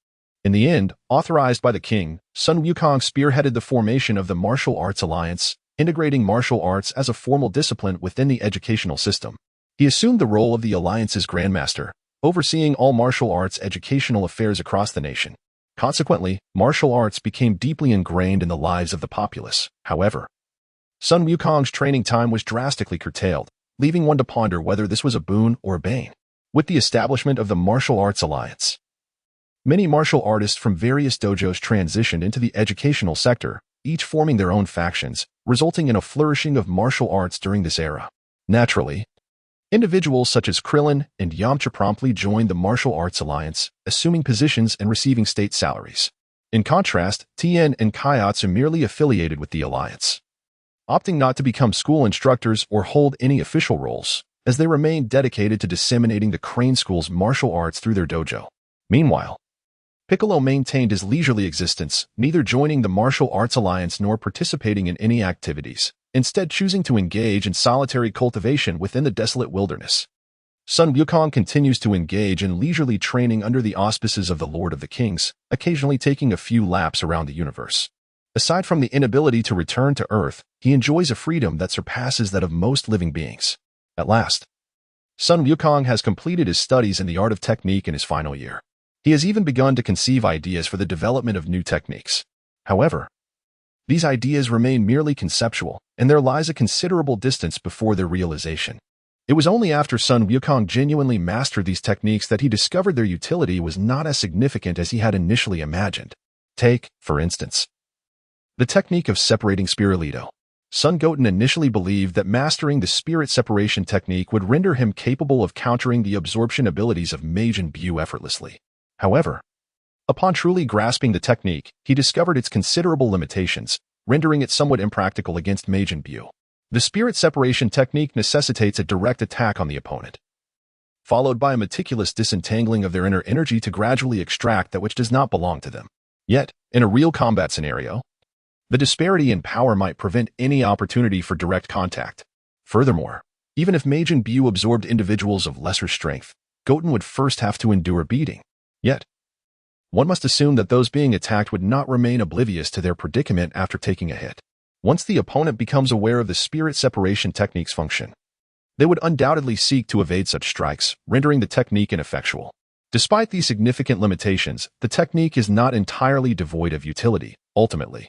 In the end, authorized by the king, Sun Wukong spearheaded the formation of the Martial Arts Alliance, integrating martial arts as a formal discipline within the educational system. He assumed the role of the Alliance's Grandmaster, overseeing all martial arts educational affairs across the nation. Consequently, martial arts became deeply ingrained in the lives of the populace. However, Sun Wukong's training time was drastically curtailed, leaving one to ponder whether this was a boon or a bane. With the establishment of the Martial Arts Alliance, many martial artists from various dojos transitioned into the educational sector, each forming their own factions, resulting in a flourishing of martial arts during this era. Naturally, individuals such as Krillin and Yamcha promptly joined the Martial Arts Alliance, assuming positions and receiving state salaries. In contrast, Tien and Kaiatsu merely affiliated with the alliance, opting not to become school instructors or hold any official roles, as they remained dedicated to disseminating the Crane School's martial arts through their dojo. Meanwhile, Piccolo maintained his leisurely existence, neither joining the Martial Arts Alliance nor participating in any activities, instead choosing to engage in solitary cultivation within the desolate wilderness. Sun Wukong continues to engage in leisurely training under the auspices of the Lord of the Kings, occasionally taking a few laps around the universe. Aside from the inability to return to Earth, he enjoys a freedom that surpasses that of most living beings. At last, Sun Wukong has completed his studies in the art of technique in his final year. He has even begun to conceive ideas for the development of new techniques. However, these ideas remain merely conceptual, and there lies a considerable distance before their realization. It was only after Sun Wukong genuinely mastered these techniques that he discovered their utility was not as significant as he had initially imagined. Take, for instance, the technique of separating spirulito. Sun Goten initially believed that mastering the spirit separation technique would render him capable of countering the absorption abilities of Majin Buu effortlessly. However, upon truly grasping the technique, he discovered its considerable limitations, rendering it somewhat impractical against Majin Buu. The spirit separation technique necessitates a direct attack on the opponent, followed by a meticulous disentangling of their inner energy to gradually extract that which does not belong to them. Yet, in a real combat scenario, the disparity in power might prevent any opportunity for direct contact. Furthermore, even if Majin Buu absorbed individuals of lesser strength, Goten would first have to endure a beating. Yet, one must assume that those being attacked would not remain oblivious to their predicament after taking a hit. Once the opponent becomes aware of the spirit separation technique's function, they would undoubtedly seek to evade such strikes, rendering the technique ineffectual. Despite these significant limitations, the technique is not entirely devoid of utility. Ultimately,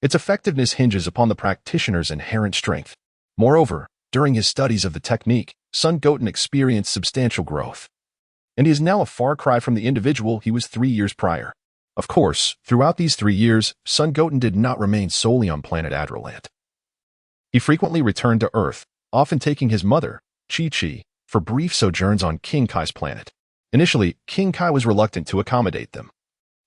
its effectiveness hinges upon the practitioner's inherent strength. Moreover, during his studies of the technique, Sun Goten experienced substantial growth, and he is now a far cry from the individual he was 3 years prior. Of course, throughout these 3 years, Sun Goten did not remain solely on planet Adralant. He frequently returned to Earth, often taking his mother, Chi-Chi, for brief sojourns on King Kai's planet. Initially, King Kai was reluctant to accommodate them,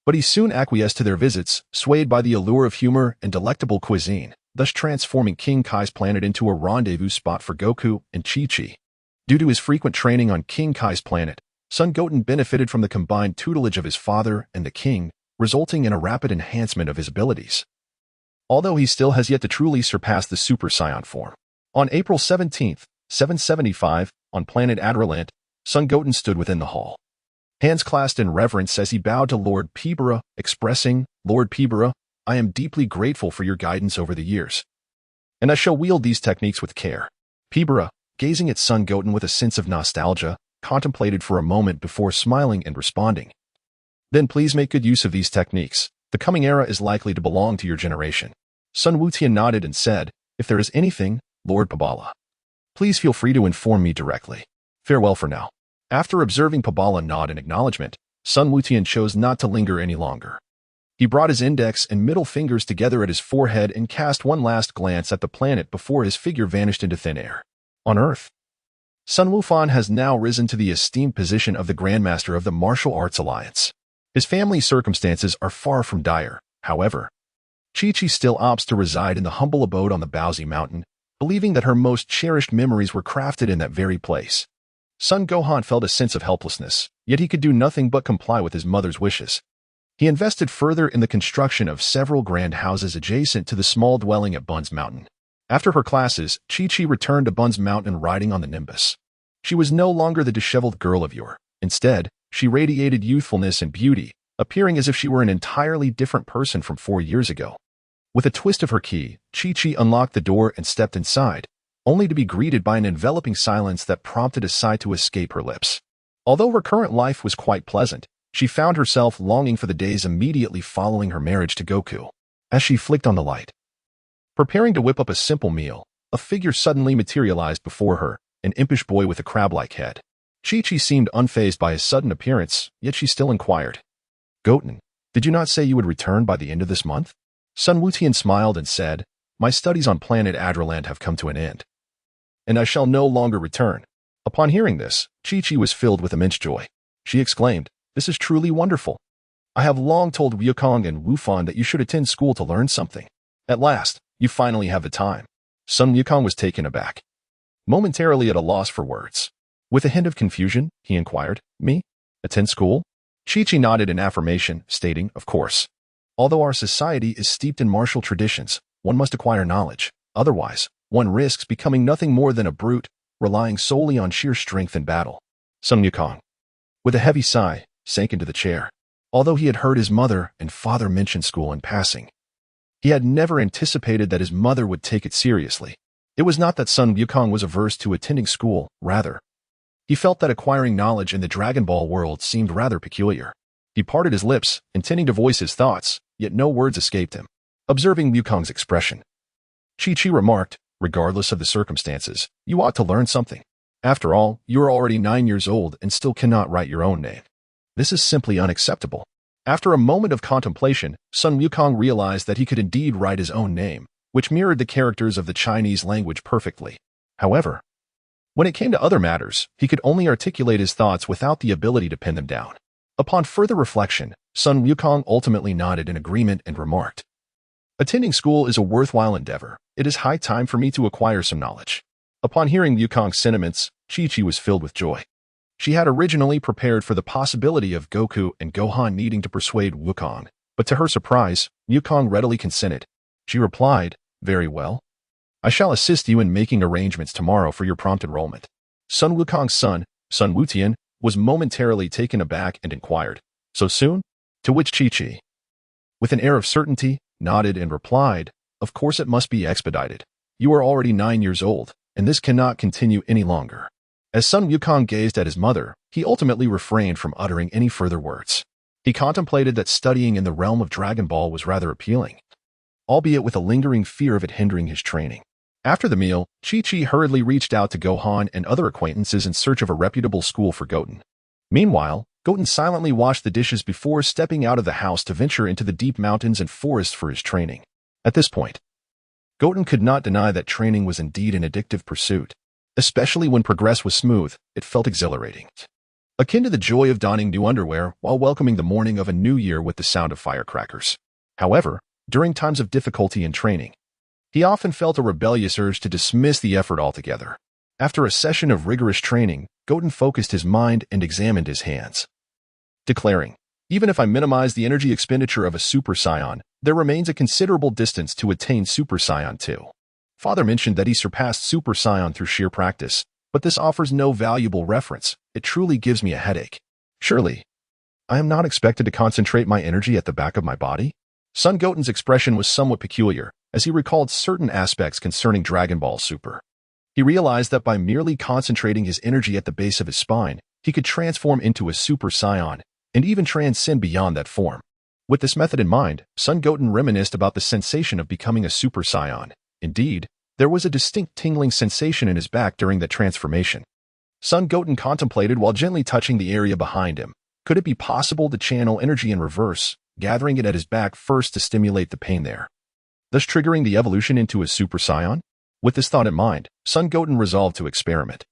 but he soon acquiesced to their visits, swayed by the allure of humor and delectable cuisine, thus transforming King Kai's planet into a rendezvous spot for Goku and Chi-Chi. Due to his frequent training on King Kai's planet, Sun Goten benefited from the combined tutelage of his father and the king, resulting in a rapid enhancement of his abilities, although he still has yet to truly surpass the Super Saiyan form. On April 17, 775, On planet Adralant, Sun Goten stood within the hall, hands clasped in reverence as he bowed to Lord Pibera, expressing, "Lord Pibera, I am deeply grateful for your guidance over the years, and I shall wield these techniques with care." Pibera, gazing at Sun Goten with a sense of nostalgia, contemplated for a moment before smiling and responding. "Then please make good use of these techniques. The coming era is likely to belong to your generation." Sun Wutian nodded and said, "If there is anything, Lord Pabala, please feel free to inform me directly. Farewell for now." After observing Pabala nod in acknowledgement, Sun Wutian chose not to linger any longer. He brought his index and middle fingers together at his forehead and cast one last glance at the planet before his figure vanished into thin air. On Earth, Sun Wufan has now risen to the esteemed position of the Grandmaster of the Martial Arts Alliance. His family circumstances are far from dire, however. Chi-Chi still opts to reside in the humble abode on the Baozi Mountain, believing that her most cherished memories were crafted in that very place. Sun Gohan felt a sense of helplessness, yet he could do nothing but comply with his mother's wishes. He invested further in the construction of several grand houses adjacent to the small dwelling at Bun's Mountain. After her classes, Chi-Chi returned to Bun's Mountain riding on the Nimbus. She was no longer the disheveled girl of yore. Instead, she radiated youthfulness and beauty, appearing as if she were an entirely different person from 4 years ago. With a twist of her key, Chi-Chi unlocked the door and stepped inside, only to be greeted by an enveloping silence that prompted a sigh to escape her lips. Although her current life was quite pleasant, she found herself longing for the days immediately following her marriage to Goku. As she flicked on the light, preparing to whip up a simple meal, a figure suddenly materialized before her, an impish boy with a crab-like head. Chi-Chi seemed unfazed by his sudden appearance, yet she still inquired, "Goten, did you not say you would return by the end of this month?" Sun Wutian smiled and said, "My studies on planet Adralant have come to an end, and I shall no longer return." Upon hearing this, Chi-Chi was filled with immense joy. She exclaimed, "This is truly wonderful. I have long told Wukong and Wufan that you should attend school to learn something. At last, you finally have the time." Sun Wukong was taken aback, momentarily at a loss for words. With a hint of confusion, he inquired, "Me? Attend school?" Chi-Chi nodded in affirmation, stating, "Of course. Although our society is steeped in martial traditions, one must acquire knowledge. Otherwise, one risks becoming nothing more than a brute, relying solely on sheer strength in battle." Sun Wukong, with a heavy sigh, sank into the chair. Although he had heard his mother and father mention school in passing, he had never anticipated that his mother would take it seriously. It was not that Sun Wukong was averse to attending school, rather, he felt that acquiring knowledge in the Dragon Ball world seemed rather peculiar. He parted his lips, intending to voice his thoughts, yet no words escaped him. Observing Wukong's expression, Chi-Chi remarked, "Regardless of the circumstances, you ought to learn something. After all, you are already 9 years old and still cannot write your own name. This is simply unacceptable." After a moment of contemplation, Sun Wukong realized that he could indeed write his own name, which mirrored the characters of the Chinese language perfectly. However, when it came to other matters, he could only articulate his thoughts without the ability to pin them down. Upon further reflection, Sun Wukong ultimately nodded in agreement and remarked, "Attending school is a worthwhile endeavor. It is high time for me to acquire some knowledge." Upon hearing Wukong's sentiments, Chi-Chi was filled with joy. She had originally prepared for the possibility of Goku and Gohan needing to persuade Wukong, but to her surprise, Wukong readily consented. She replied, "Very well. I shall assist you in making arrangements tomorrow for your prompt enrollment." Sun Wukong's son, Sun Wutian, was momentarily taken aback and inquired, "So soon?" To which Chi-Chi, with an air of certainty, nodded and replied, "Of course it must be expedited. You are already 9 years old, and this cannot continue any longer." As Sun Wukong gazed at his mother, he ultimately refrained from uttering any further words. He contemplated that studying in the realm of Dragon Ball was rather appealing, albeit with a lingering fear of it hindering his training. After the meal, Chi-Chi hurriedly reached out to Gohan and other acquaintances in search of a reputable school for Goten. Meanwhile, Goten silently washed the dishes before stepping out of the house to venture into the deep mountains and forests for his training. At this point, Goten could not deny that training was indeed an addictive pursuit. Especially when progress was smooth, it felt exhilarating, akin to the joy of donning new underwear while welcoming the morning of a new year with the sound of firecrackers. However, during times of difficulty in training, he often felt a rebellious urge to dismiss the effort altogether. After a session of rigorous training, Goten focused his mind and examined his hands, declaring, "Even if I minimize the energy expenditure of a Super Saiyan, there remains a considerable distance to attain Super Saiyan 2. Father mentioned that he surpassed Super Saiyan through sheer practice, but this offers no valuable reference. It truly gives me a headache. Surely, I am not expected to concentrate my energy at the back of my body? Sun Goten's expression was somewhat peculiar, as he recalled certain aspects concerning Dragon Ball Super. He realized that by merely concentrating his energy at the base of his spine, he could transform into a Super Saiyan, and even transcend beyond that form. With this method in mind, Sun Goten reminisced about the sensation of becoming a Super Saiyan. Indeed, there was a distinct tingling sensation in his back during that transformation. Sun Goten contemplated while gently touching the area behind him. Could it be possible to channel energy in reverse, gathering it at his back first to stimulate the pain there, thus triggering the evolution into a Super Saiyan? With this thought in mind, Sun Goten resolved to experiment.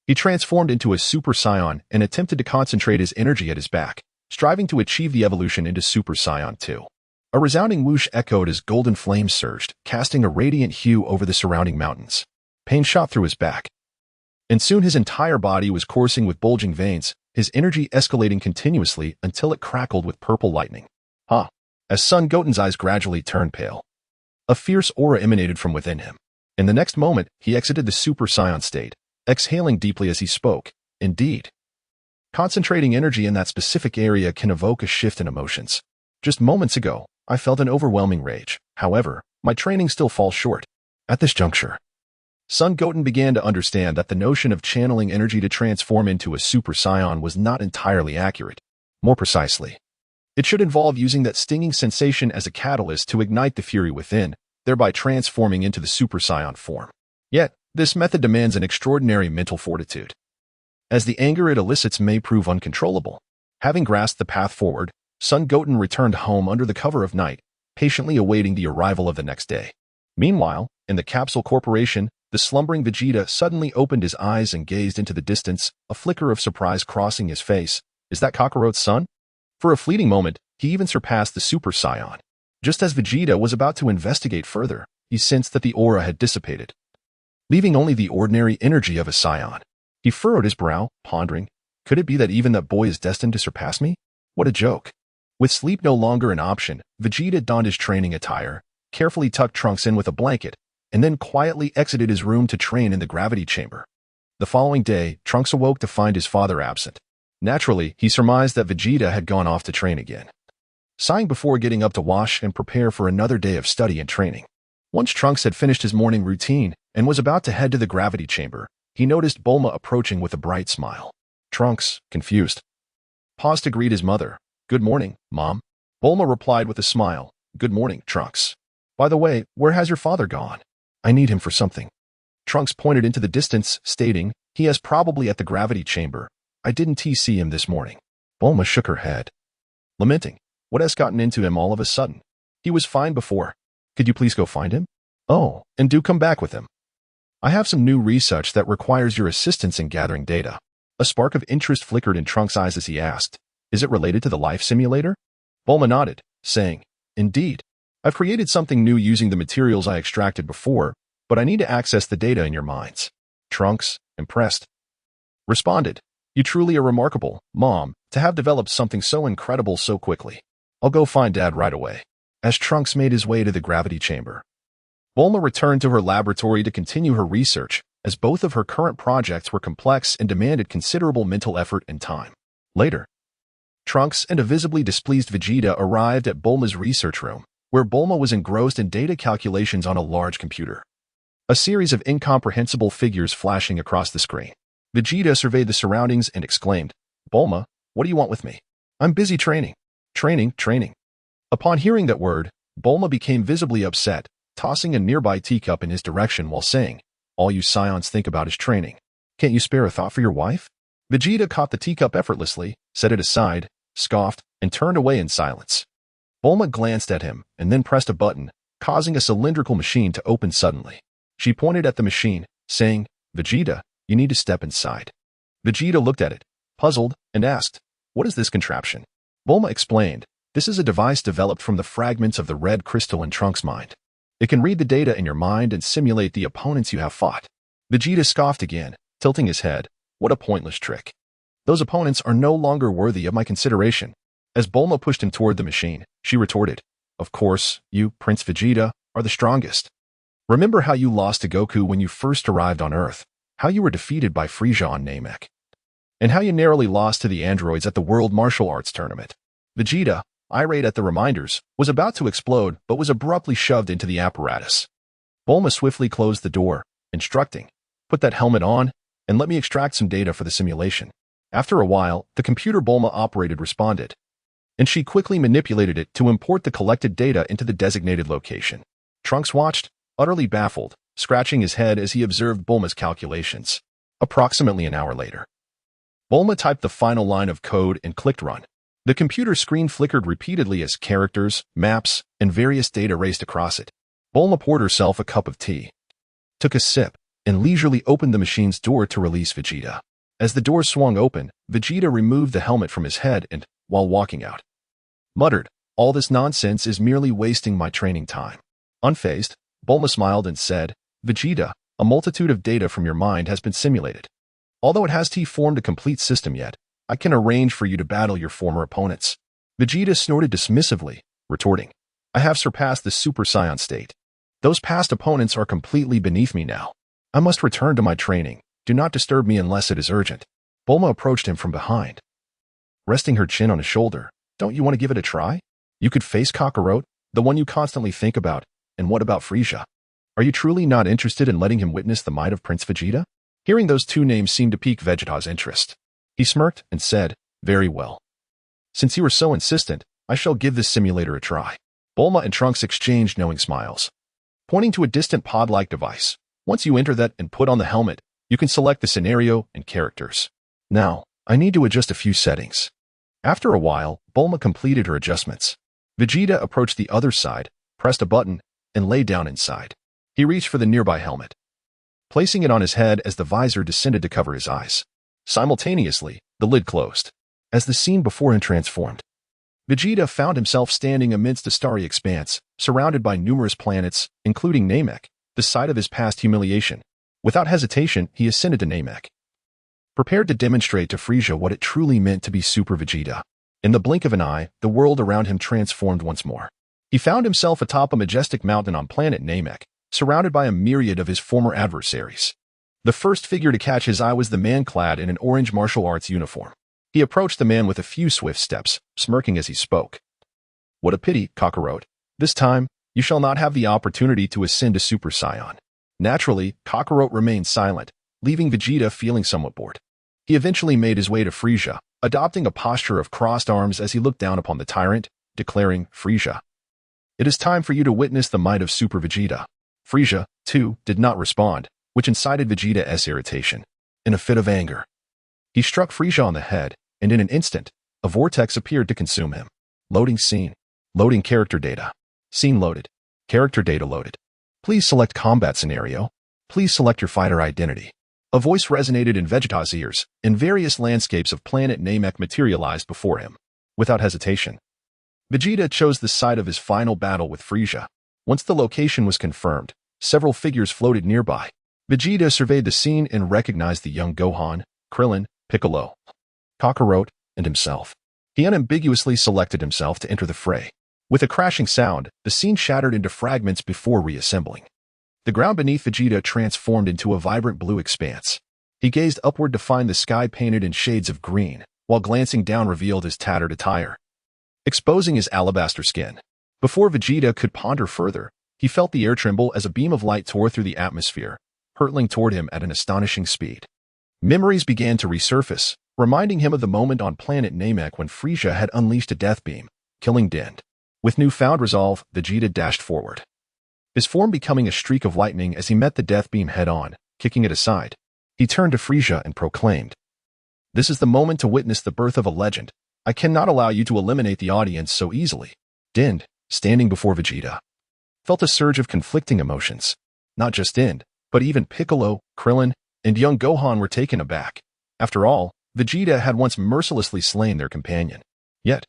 He transformed into a Super Saiyan and attempted to concentrate his energy at his back, striving to achieve the evolution into Super Saiyan 2. A resounding whoosh echoed as golden flames surged, casting a radiant hue over the surrounding mountains. Pain shot through his back, and soon his entire body was coursing with bulging veins, his energy escalating continuously until it crackled with purple lightning. As Sun Goten's eyes gradually turned pale, a fierce aura emanated from within him. In the next moment, he exited the Super Saiyan state, exhaling deeply as he spoke. Indeed, concentrating energy in that specific area can evoke a shift in emotions. Just moments ago, I felt an overwhelming rage. However, my training still falls short. At this juncture, Sun Goten began to understand that the notion of channeling energy to transform into a Super Saiyan was not entirely accurate. More precisely, it should involve using that stinging sensation as a catalyst to ignite the fury within, thereby transforming into the Super Saiyan form. Yet, this method demands an extraordinary mental fortitude, as the anger it elicits may prove uncontrollable. Having grasped the path forward, Sun Goten returned home under the cover of night, patiently awaiting the arrival of the next day. Meanwhile, in the Capsule Corporation, the slumbering Vegeta suddenly opened his eyes and gazed into the distance, a flicker of surprise crossing his face. Is that Kakarot's son? For a fleeting moment, he even surpassed the Super Saiyan. Just as Vegeta was about to investigate further, he sensed that the aura had dissipated, leaving only the ordinary energy of a Saiyan. He furrowed his brow, pondering, could it be that even that boy is destined to surpass me? What a joke. With sleep no longer an option, Vegeta donned his training attire, carefully tucked Trunks in with a blanket, and then quietly exited his room to train in the gravity chamber. The following day, Trunks awoke to find his father absent. Naturally, he surmised that Vegeta had gone off to train again, sighing before getting up to wash and prepare for another day of study and training. Once Trunks had finished his morning routine and was about to head to the gravity chamber, he noticed Bulma approaching with a bright smile. Trunks, confused, paused to greet his mother. Good morning, Mom. Bulma replied with a smile. Good morning, Trunks. By the way, where has your father gone? I need him for something. Trunks pointed into the distance, stating, he is probably at the gravity chamber. I didn't see him this morning. Bulma shook her head, lamenting, what has gotten into him all of a sudden? He was fine before. Could you please go find him? Oh, and do come back with him. I have some new research that requires your assistance in gathering data. A spark of interest flickered in Trunks' eyes as he asked, is it related to the life simulator? Bulma nodded, saying, indeed. I've created something new using the materials I extracted before, but I need to access the data in your minds. Trunks, impressed, responded, you truly are remarkable, Mom, to have developed something so incredible so quickly. I'll go find Dad right away. As Trunks made his way to the gravity chamber, Bulma returned to her laboratory to continue her research, as both of her current projects were complex and demanded considerable mental effort and time. Later, Trunks and a visibly displeased Vegeta arrived at Bulma's research room, where Bulma was engrossed in data calculations on a large computer. A series of incomprehensible figures flashing across the screen. Vegeta surveyed the surroundings and exclaimed, Bulma, what do you want with me? I'm busy training. Training. Upon hearing that word, Bulma became visibly upset, tossing a nearby teacup in his direction while saying, all you Scions think about is training. Can't you spare a thought for your wife? Vegeta caught the teacup effortlessly, set it aside, scoffed, and turned away in silence. Bulma glanced at him and then pressed a button, causing a cylindrical machine to open suddenly. She pointed at the machine, saying, Vegeta, you need to step inside. Vegeta looked at it, puzzled, and asked, what is this contraption? Bulma explained, this is a device developed from the fragments of the red crystal in Trunks' mind. It can read the data in your mind and simulate the opponents you have fought. Vegeta scoffed again, tilting his head. What a pointless trick. Those opponents are no longer worthy of my consideration. As Bulma pushed him toward the machine, she retorted, of course, you, Prince Vegeta, are the strongest. Remember how you lost to Goku when you first arrived on Earth? how you were defeated by Frieza on Namek, and how you narrowly lost to the androids at the World Martial Arts Tournament. Vegeta, irate at the reminders, was about to explode but was abruptly shoved into the apparatus. Bulma swiftly closed the door, instructing, "Put that helmet on, and let me extract some data for the simulation." After a while, the computer Bulma operated responded, and she quickly manipulated it to import the collected data into the designated location. Trunks watched, utterly baffled, scratching his head as he observed Bulma's calculations. Approximately an hour later, Bulma typed the final line of code and clicked run. The computer screen flickered repeatedly as characters, maps, and various data raced across it. Bulma poured herself a cup of tea, took a sip, and leisurely opened the machine's door to release Vegeta. As the door swung open, Vegeta removed the helmet from his head and, while walking out, muttered, "All this nonsense is merely wasting my training time." Unfazed, Bulma smiled and said, "Vegeta, a multitude of data from your mind has been simulated. Although it hasn't formed a complete system yet, I can arrange for you to battle your former opponents." Vegeta snorted dismissively, retorting, "I have surpassed the Super Saiyan state. Those past opponents are completely beneath me now. I must return to my training. Do not disturb me unless it is urgent." Bulma approached him from behind, resting her chin on his shoulder. "Don't you want to give it a try? You could face Kakarot, the one you constantly think about, and what about Frieza? Are you truly not interested in letting him witness the might of Prince Vegeta?" Hearing those two names seemed to pique Vegeta's interest. He smirked and said, "Very well. Since you are so insistent, I shall give this simulator a try." Bulma and Trunks exchanged knowing smiles, pointing to a distant pod-like device. "Once you enter that and put on the helmet, you can select the scenario and characters. Now, I need to adjust a few settings." After a while, Bulma completed her adjustments. Vegeta approached the other side, pressed a button, and lay down inside. He reached for the nearby helmet, placing it on his head as the visor descended to cover his eyes. Simultaneously, the lid closed. As the scene before him transformed, Vegeta found himself standing amidst a starry expanse, surrounded by numerous planets, including Namek, the site of his past humiliation. Without hesitation, he ascended to Namek, prepared to demonstrate to Frieza what it truly meant to be Super Vegeta. In the blink of an eye, the world around him transformed once more. He found himself atop a majestic mountain on planet Namek, surrounded by a myriad of his former adversaries. The first figure to catch his eye was the man clad in an orange martial arts uniform. He approached the man with a few swift steps, smirking as he spoke. "What a pity, Kakarot. This time, you shall not have the opportunity to ascend to Super Saiyan." Naturally, Kakarot remained silent, leaving Vegeta feeling somewhat bored. He eventually made his way to Frieza, adopting a posture of crossed arms as he looked down upon the tyrant, declaring, "Frieza, it is time for you to witness the might of Super Vegeta." Frieza, too, did not respond, which incited Vegeta's irritation. In a fit of anger, he struck Frieza on the head, and in an instant, a vortex appeared to consume him. Loading scene. Loading character data. Scene loaded. Character data loaded. Please select combat scenario. Please select your fighter identity. A voice resonated in Vegeta's ears, and various landscapes of planet Namek materialized before him. Without hesitation, Vegeta chose the site of his final battle with Frieza. Once the location was confirmed, several figures floated nearby. Vegeta surveyed the scene and recognized the young Gohan, Krillin, Piccolo, Kakarot, and himself. He unambiguously selected himself to enter the fray. With a crashing sound, the scene shattered into fragments before reassembling. The ground beneath Vegeta transformed into a vibrant blue expanse. He gazed upward to find the sky painted in shades of green, while glancing down revealed his tattered attire, exposing his alabaster skin. Before Vegeta could ponder further, he felt the air tremble as a beam of light tore through the atmosphere, hurtling toward him at an astonishing speed. Memories began to resurface, reminding him of the moment on planet Namek when Frieza had unleashed a death beam, killing Dend. With newfound resolve, Vegeta dashed forward, his form becoming a streak of lightning as he met the death beam head-on, kicking it aside. He turned to Frieza and proclaimed, "This is the moment to witness the birth of a legend. I cannot allow you to eliminate the audience so easily." Dend, standing before Vegeta, felt a surge of conflicting emotions. Not just Dend, but even Piccolo, Krillin, and young Gohan were taken aback. After all, Vegeta had once mercilessly slain their companion. Yet,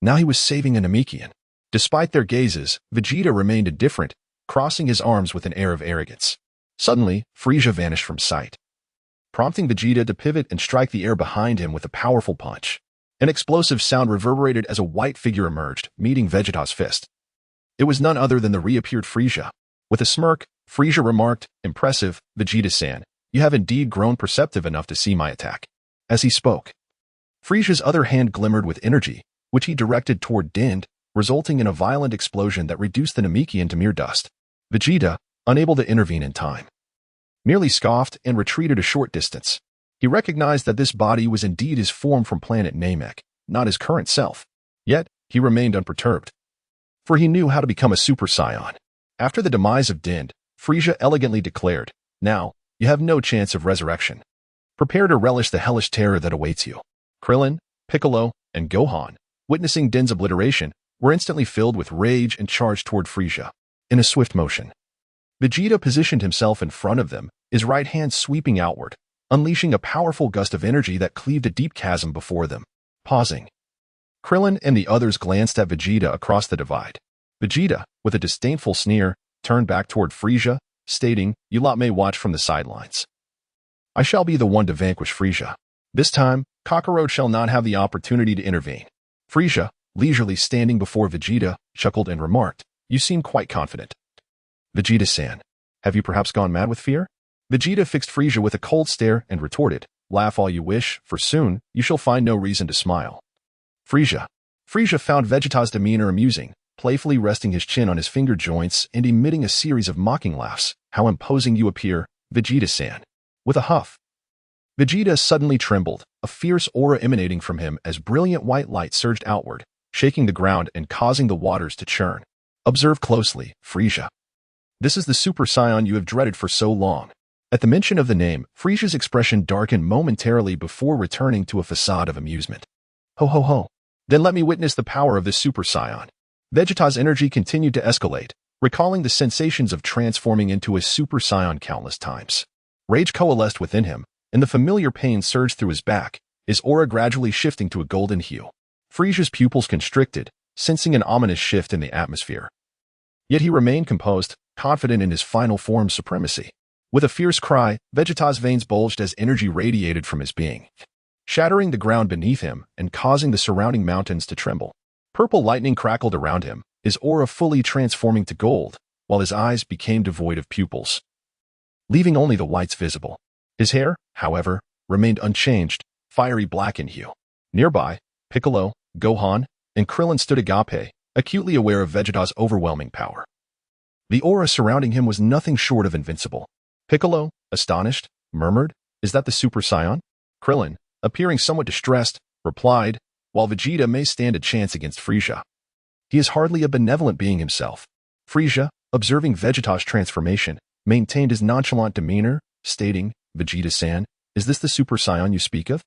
now he was saving a Namekian. Despite their gazes, Vegeta remained indifferent, crossing his arms with an air of arrogance. Suddenly, Frieza vanished from sight, prompting Vegeta to pivot and strike the air behind him with a powerful punch. An explosive sound reverberated as a white figure emerged, meeting Vegeta's fist. It was none other than the reappeared Frieza. With a smirk, Frieza remarked, "Impressive, Vegeta-san. You have indeed grown perceptive enough to see my attack." As he spoke, Frisia's other hand glimmered with energy, which he directed toward Dind, resulting in a violent explosion that reduced the Namekian to mere dust. Vegeta, unable to intervene in time, merely scoffed and retreated a short distance. He recognized that this body was indeed his form from planet Namek, not his current self. Yet, he remained unperturbed, for he knew how to become a Super Saiyan. After the demise of Dind, Frisia elegantly declared, "Now, you have no chance of resurrection. Prepare to relish the hellish terror that awaits you." Krillin, Piccolo, and Gohan, witnessing Dind's obliteration, were instantly filled with rage and charged toward Frisia. In a swift motion, Vegeta positioned himself in front of them, his right hand sweeping outward, unleashing a powerful gust of energy that cleaved a deep chasm before them. Pausing, Krillin and the others glanced at Vegeta across the divide. Vegeta, with a disdainful sneer, turned back toward Frisia, stating, "You lot may watch from the sidelines. I shall be the one to vanquish Frisia. This time, Kakarot shall not have the opportunity to intervene." Frisia, leisurely standing before Vegeta, chuckled and remarked, "You seem quite confident." "Vegeta-san, have you perhaps gone mad with fear?" Vegeta fixed Frisia with a cold stare and retorted, "Laugh all you wish, for soon you shall find no reason to smile." Frisia found Vegeta's demeanor amusing, playfully resting his chin on his finger joints and emitting a series of mocking laughs. "How imposing you appear, Vegeta-san." With a huff, Vegeta suddenly trembled, a fierce aura emanating from him as brilliant white light surged outward, shaking the ground and causing the waters to churn. "Observe closely, Frisia. This is the Super Saiyan you have dreaded for so long." At the mention of the name, Frisia's expression darkened momentarily before returning to a facade of amusement. "Ho ho ho. Then let me witness the power of this Super Saiyan." Vegeta's energy continued to escalate, recalling the sensations of transforming into a Super Saiyan countless times. Rage coalesced within him, and the familiar pain surged through his back, his aura gradually shifting to a golden hue. Frisia's pupils constricted, sensing an ominous shift in the atmosphere. Yet he remained composed, confident in his final form's supremacy. With a fierce cry, Vegeta's veins bulged as energy radiated from his being, shattering the ground beneath him and causing the surrounding mountains to tremble. Purple lightning crackled around him, his aura fully transforming to gold, while his eyes became devoid of pupils, leaving only the whites visible. His hair, however, remained unchanged, fiery black in hue. Nearby, Piccolo, Gohan, and Krillin stood agape, acutely aware of Vegeta's overwhelming power. The aura surrounding him was nothing short of invincible. Piccolo, astonished, murmured, "Is that the Super Saiyan?" Krillin, appearing somewhat distressed, replied, "While Vegeta may stand a chance against Frisia, he is hardly a benevolent being himself." Frisia, observing Vegeta's transformation, maintained his nonchalant demeanor, stating, "Vegeta-san, is this the Super Saiyan you speak of?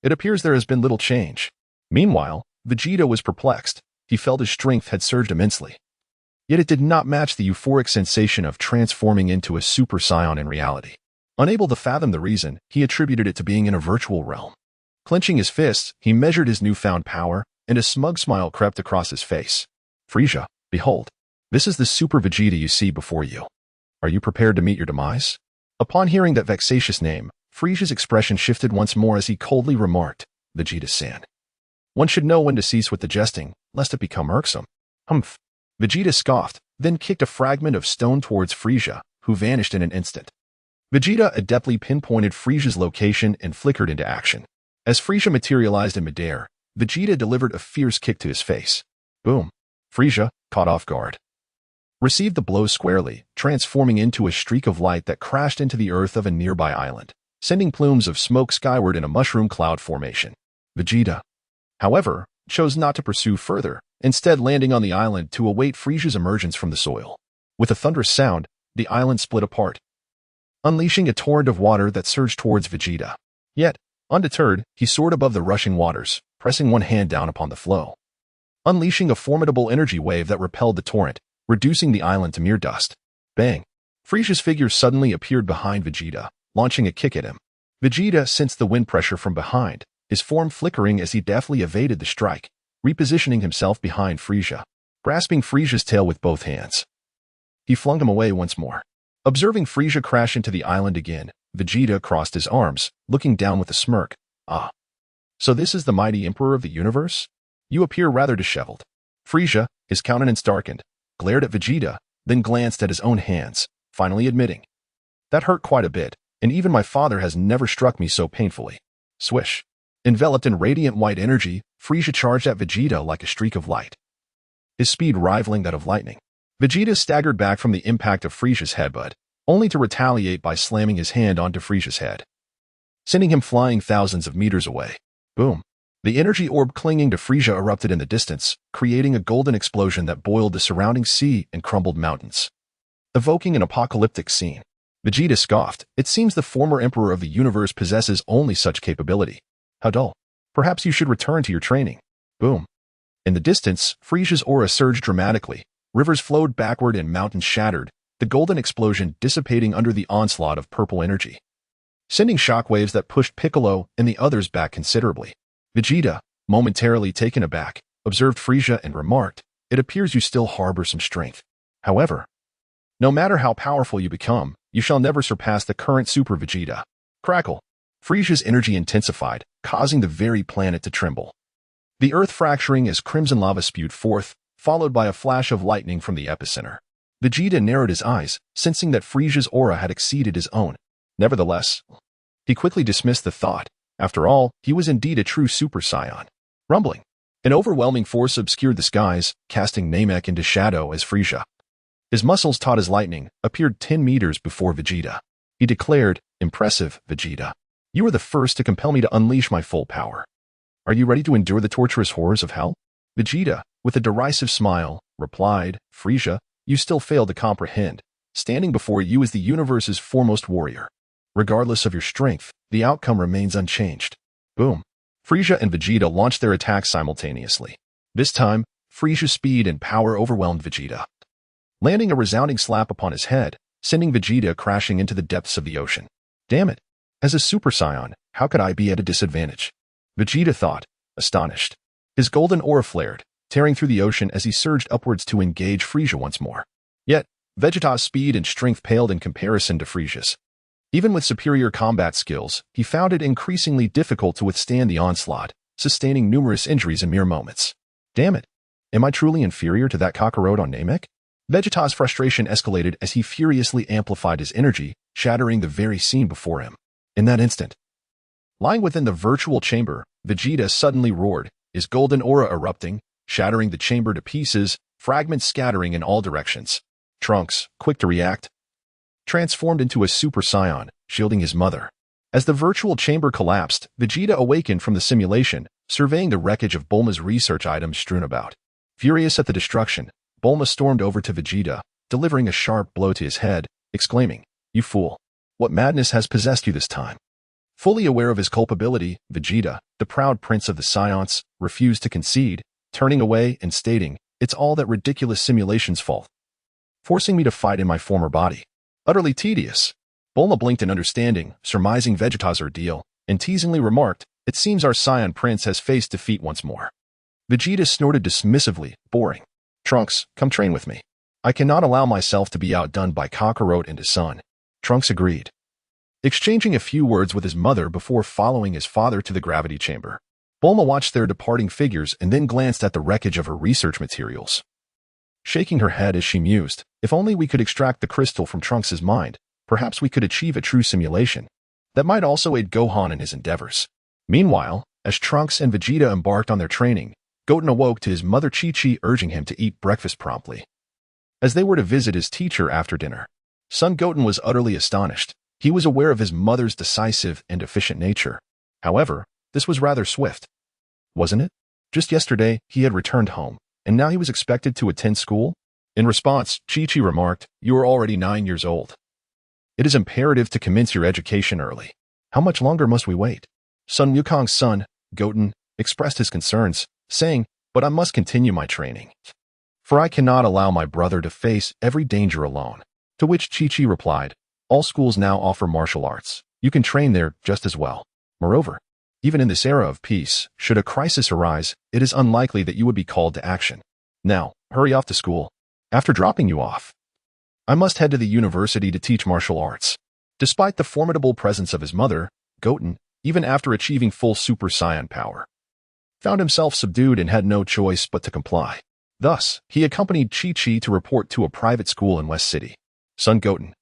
It appears there has been little change." Meanwhile, Vegeta was perplexed. He felt his strength had surged immensely. Yet it did not match the euphoric sensation of transforming into a Super Saiyan in reality. Unable to fathom the reason, he attributed it to being in a virtual realm. Clenching his fists, he measured his newfound power, and a smug smile crept across his face. "Frisia, behold, this is the Super Vegeta you see before you. Are you prepared to meet your demise?" Upon hearing that vexatious name, Frisia's expression shifted once more as he coldly remarked, "Vegeta-san. One should know when to cease with the jesting, lest it become irksome." "Humph." Vegeta scoffed, then kicked a fragment of stone towards Frisia, who vanished in an instant. Vegeta adeptly pinpointed Frisia's location and flickered into action. As Frisia materialized in midair, Vegeta delivered a fierce kick to his face. Boom. Frisia, caught off guard, received the blow squarely, transforming into a streak of light that crashed into the earth of a nearby island, sending plumes of smoke skyward in a mushroom cloud formation. Vegeta, however, chose not to pursue further, instead landing on the island to await Frisia's emergence from the soil. With a thunderous sound, the island split apart, unleashing a torrent of water that surged towards Vegeta. Yet, undeterred, he soared above the rushing waters, pressing one hand down upon the flow, unleashing a formidable energy wave that repelled the torrent, reducing the island to mere dust. Bang! Frisia's figure suddenly appeared behind Vegeta, launching a kick at him. Vegeta sensed the wind pressure from behind, his form flickering as he deftly evaded the strike, repositioning himself behind Frisia. Grasping Frisia's tail with both hands, he flung him away once more. Observing Frisia crash into the island again, Vegeta crossed his arms, looking down with a smirk. "Ah. So this is the mighty Emperor of the universe? You appear rather disheveled." Frisia, his countenance darkened, glared at Vegeta, then glanced at his own hands, finally admitting, "That hurt quite a bit, and even my father has never struck me so painfully. Swish. Enveloped in radiant white energy, Frieza charged at Vegeta like a streak of light, his speed rivaling that of lightning. Vegeta staggered back from the impact of Frieza's headbutt, only to retaliate by slamming his hand onto Frieza's head, sending him flying thousands of meters away. Boom. The energy orb clinging to Frieza erupted in the distance, creating a golden explosion that boiled the surrounding sea and crumbled mountains, evoking an apocalyptic scene. Vegeta scoffed. It seems the former emperor of the universe possesses only such capability. How dull. Perhaps you should return to your training. Boom. In the distance, Frieza's aura surged dramatically. Rivers flowed backward and mountains shattered, the golden explosion dissipating under the onslaught of purple energy, sending shockwaves that pushed Piccolo and the others back considerably. Vegeta, momentarily taken aback, observed Frieza and remarked, "It appears you still harbor some strength. However, no matter how powerful you become, you shall never surpass the current Super Vegeta." Crackle. Frieza's energy intensified, causing the very planet to tremble, the earth fracturing as crimson lava spewed forth, followed by a flash of lightning from the epicenter. Vegeta narrowed his eyes, sensing that Frieza's aura had exceeded his own. Nevertheless, he quickly dismissed the thought. After all, he was indeed a true Super Saiyan. Rumbling. An overwhelming force obscured the skies, casting Namek into shadow as Frieza, his muscles taut as lightning, appeared 10 meters before Vegeta. He declared, "Impressive, Vegeta. You are the first to compel me to unleash my full power. Are you ready to endure the torturous horrors of hell?" Vegeta, with a derisive smile, replied, "Frieza, you still fail to comprehend. Standing before you is the universe's foremost warrior. Regardless of your strength, the outcome remains unchanged." Boom. Frieza and Vegeta launched their attacks simultaneously. This time, Frieza's speed and power overwhelmed Vegeta, landing a resounding slap upon his head, sending Vegeta crashing into the depths of the ocean. Damn it. As a Super Saiyan, how could I be at a disadvantage? Vegeta thought, astonished. His golden aura flared, tearing through the ocean as he surged upwards to engage Frieza once more. Yet, Vegeta's speed and strength paled in comparison to Frieza's. Even with superior combat skills, he found it increasingly difficult to withstand the onslaught, sustaining numerous injuries in mere moments. Damn it. Am I truly inferior to that Kakarot on Namek? Vegeta's frustration escalated as he furiously amplified his energy, shattering the very scene before him. In that instant, lying within the virtual chamber, Vegeta suddenly roared, his golden aura erupting, shattering the chamber to pieces, fragments scattering in all directions. Trunks, quick to react, transformed into a Super Saiyan, shielding his mother. As the virtual chamber collapsed, Vegeta awakened from the simulation, surveying the wreckage of Bulma's research items strewn about. Furious at the destruction, Bulma stormed over to Vegeta, delivering a sharp blow to his head, exclaiming, "You fool! What madness has possessed you this time?" Fully aware of his culpability, Vegeta, the proud prince of the Saiyans, refused to concede, turning away and stating, "It's all that ridiculous simulation's fault, forcing me to fight in my former body. Utterly tedious." Bulma blinked in understanding, surmising Vegeta's ordeal, and teasingly remarked, "It seems our Saiyan prince has faced defeat once more." Vegeta snorted dismissively, boring. "Trunks, come train with me. I cannot allow myself to be outdone by Kakarot and his son." Trunks agreed, exchanging a few words with his mother before following his father to the gravity chamber. Bulma watched their departing figures and then glanced at the wreckage of her research materials, shaking her head as she mused, "If only we could extract the crystal from Trunks' mind, perhaps we could achieve a true simulation that might also aid Gohan in his endeavors." Meanwhile, as Trunks and Vegeta embarked on their training, Goten awoke to his mother Chi-Chi urging him to eat breakfast promptly, as they were to visit his teacher after dinner. Son Goten was utterly astonished. He was aware of his mother's decisive and efficient nature. However, this was rather swift, wasn't it? Just yesterday, he had returned home, and now he was expected to attend school? In response, Chi-Chi remarked, "You are already 9 years old. It is imperative to commence your education early. How much longer must we wait?" Sun Wukong's son, Goten, expressed his concerns, saying, "But I must continue my training, for I cannot allow my brother to face every danger alone." To which Chi-Chi replied, "All schools now offer martial arts. You can train there just as well. Moreover, even in this era of peace, should a crisis arise, it is unlikely that you would be called to action. Now, hurry off to school. After dropping you off, I must head to the university to teach martial arts." Despite the formidable presence of his mother, Goten, even after achieving full Super Saiyan power, found himself subdued and had no choice but to comply. Thus, he accompanied Chi-Chi to report to a private school in West City. "Son Goten,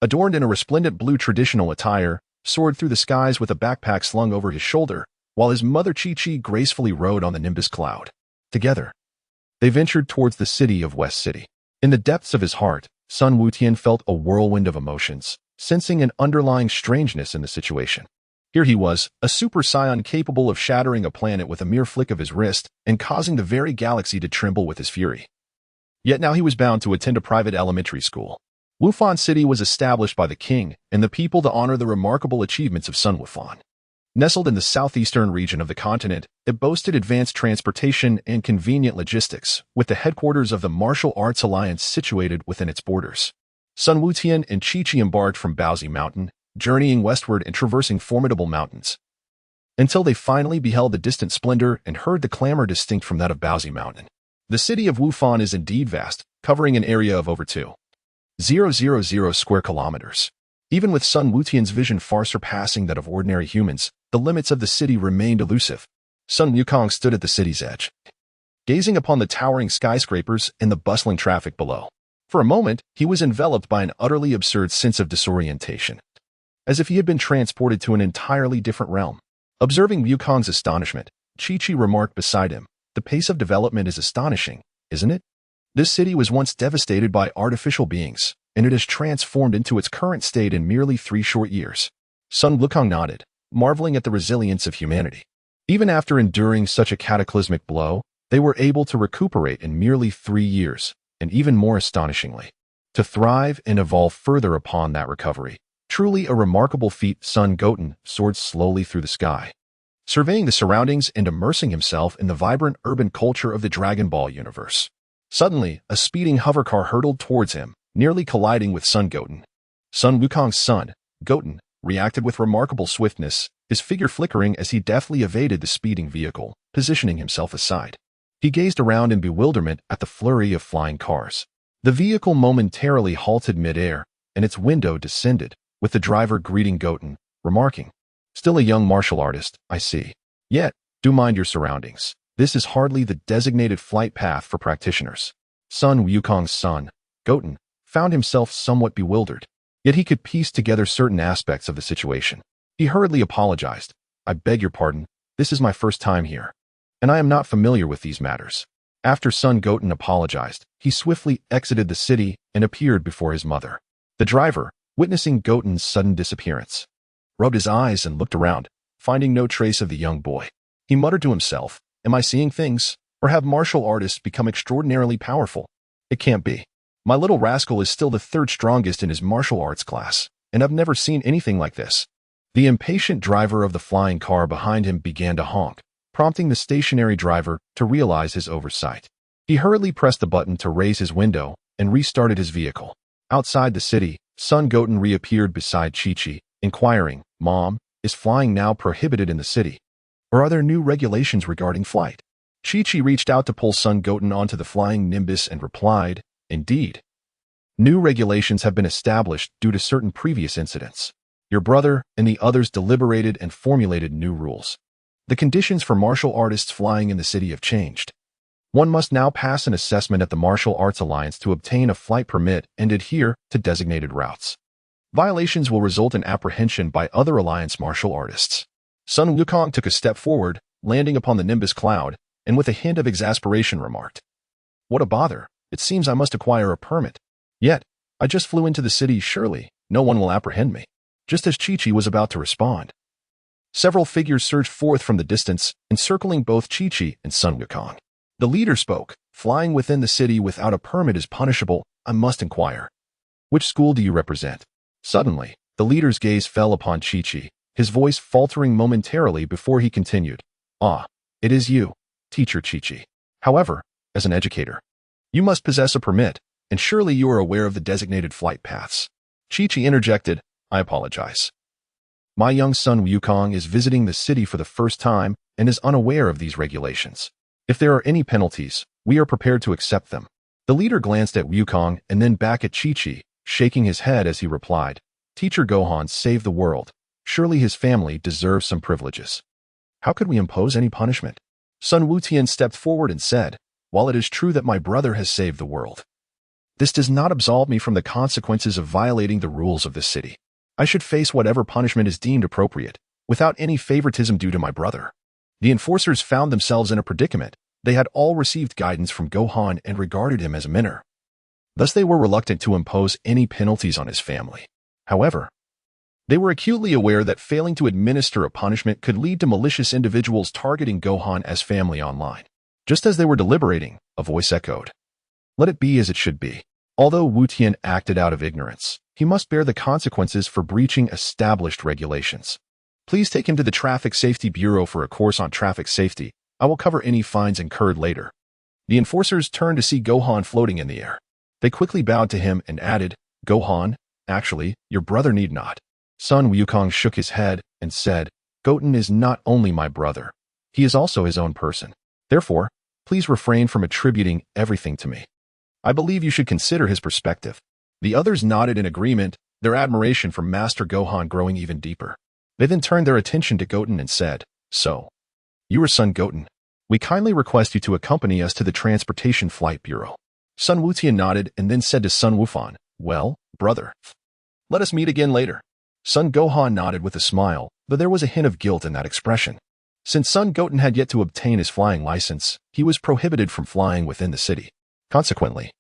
adorned in a resplendent blue traditional attire, soared through the skies with a backpack slung over his shoulder, while his mother Chi-Chi gracefully rode on the nimbus cloud. Together, they ventured towards the city of West City. In the depths of his heart, Sun Wutian felt a whirlwind of emotions, sensing an underlying strangeness in the situation. Here he was, a super scion capable of shattering a planet with a mere flick of his wrist and causing the very galaxy to tremble with his fury. Yet now he was bound to attend a private elementary school. Wufan City was established by the king and the people to honor the remarkable achievements of Sun Wufan. Nestled in the southeastern region of the continent, it boasted advanced transportation and convenient logistics, with the headquarters of the Martial Arts Alliance situated within its borders. Sun Wutian and Chi-Chi embarked from Baozi Mountain, journeying westward and traversing formidable mountains, until they finally beheld the distant splendor and heard the clamor distinct from that of Baozi Mountain. The city of Wufan is indeed vast, covering an area of over 2,000 square kilometers. Even with Sun Wutian's vision far surpassing that of ordinary humans, the limits of the city remained elusive. Sun Wukong stood at the city's edge, gazing upon the towering skyscrapers and the bustling traffic below. For a moment, he was enveloped by an utterly absurd sense of disorientation, as if he had been transported to an entirely different realm. Observing Wukong's astonishment, Chi-Chi remarked beside him, "The pace of development is astonishing, isn't it? This city was once devastated by artificial beings, and it has transformed into its current state in merely 3 short years." Sun Wukong nodded, marveling at the resilience of humanity. Even after enduring such a cataclysmic blow, they were able to recuperate in merely 3 years, and even more astonishingly, to thrive and evolve further upon that recovery. Truly a remarkable feat. Sun Goten soared slowly through the sky, surveying the surroundings and immersing himself in the vibrant urban culture of the Dragon Ball universe. Suddenly, a speeding hovercar hurtled towards him, nearly colliding with Sun Goten. Sun Wukong's son, Goten, reacted with remarkable swiftness, his figure flickering as he deftly evaded the speeding vehicle, positioning himself aside. He gazed around in bewilderment at the flurry of flying cars. The vehicle momentarily halted mid-air, and its window descended, with the driver greeting Goten, remarking, "Still a young martial artist, I see. Yet, do mind your surroundings. This is hardly the designated flight path for practitioners." Sun Wukong's son, Goten, found himself somewhat bewildered. Yet he could piece together certain aspects of the situation. He hurriedly apologized. "I beg your pardon, this is my first time here, and I am not familiar with these matters." After Sun Goten apologized, he swiftly exited the city and appeared before his mother. The driver, witnessing Goten's sudden disappearance, rubbed his eyes and looked around, finding no trace of the young boy. He muttered to himself, "Am I seeing things? Or have martial artists become extraordinarily powerful? It can't be. My little rascal is still the 3rd strongest in his martial arts class, and I've never seen anything like this." The impatient driver of the flying car behind him began to honk, prompting the stationary driver to realize his oversight. He hurriedly pressed the button to raise his window and restarted his vehicle. Outside the city, Sun Goten reappeared beside Chi-Chi, inquiring, "Mom, is flying now prohibited in the city? Or are there new regulations regarding flight?" Chi-Chi reached out to pull Sun Goten onto the flying nimbus and replied, "Indeed. New regulations have been established due to certain previous incidents. Your brother and the others deliberated and formulated new rules. The conditions for martial artists flying in the city have changed. One must now pass an assessment at the Martial Arts Alliance to obtain a flight permit and adhere to designated routes. Violations will result in apprehension by other Alliance martial artists." Sun Wukong took a step forward, landing upon the nimbus cloud, and with a hint of exasperation remarked, "What a bother. It seems I must acquire a permit. Yet, I just flew into the city. Surely, no one will apprehend me." Just as Chi-Chi was about to respond, several figures surged forth from the distance, encircling both Chi-Chi and Sun Wukong. The leader spoke, "Flying within the city without a permit is punishable. I must inquire. Which school do you represent?" Suddenly, the leader's gaze fell upon Chi-Chi, his voice faltering momentarily before he continued, "Ah, it is you, teacher Chi-Chi. However, as an educator, you must possess a permit, and surely you are aware of the designated flight paths." Chi-Chi interjected, "I apologize. My young son Wukong is visiting the city for the first time and is unaware of these regulations. If there are any penalties, we are prepared to accept them." The leader glanced at Wukong and then back at Chi-Chi, shaking his head as he replied, "Teacher Gohan saved the world. Surely his family deserves some privileges. How could we impose any punishment?" Sun Wutian stepped forward and said, "While it is true that my brother has saved the world, This does not absolve me from the consequences of violating the rules of this city. I should face whatever punishment is deemed appropriate, without any favoritism due to my brother. The enforcers found themselves in a predicament. They had all received guidance from Gohan and regarded him as a minor. Thus they were reluctant to impose any penalties on his family. However, they were acutely aware that failing to administer a punishment could lead to malicious individuals targeting Gohan as family online. Just as they were deliberating, a voice echoed, "Let it be as it should be." Although Wu Tian acted out of ignorance, he must bear the consequences for breaching established regulations. Please take him to the Traffic Safety Bureau for a course on traffic safety. I will cover any fines incurred later. The enforcers turned to see Gohan floating in the air. They quickly bowed to him and added, "Gohan, actually, your brother need not." Sun Wukong shook his head and said, "Goten is not only my brother. He is also his own person. Therefore, please refrain from attributing everything to me. I believe you should consider his perspective." The others nodded in agreement, their admiration for Master Gohan growing even deeper. They then turned their attention to Goten and said, "So, you are son Goten. We kindly request you to accompany us to the Transportation Flight Bureau." Sun Wutian nodded and then said to Sun Wufan, "Well, brother, let us meet again later." Sun Gohan nodded with a smile, though there was a hint of guilt in that expression. Since son Goten had yet to obtain his flying license, he was prohibited from flying within the city. Consequently,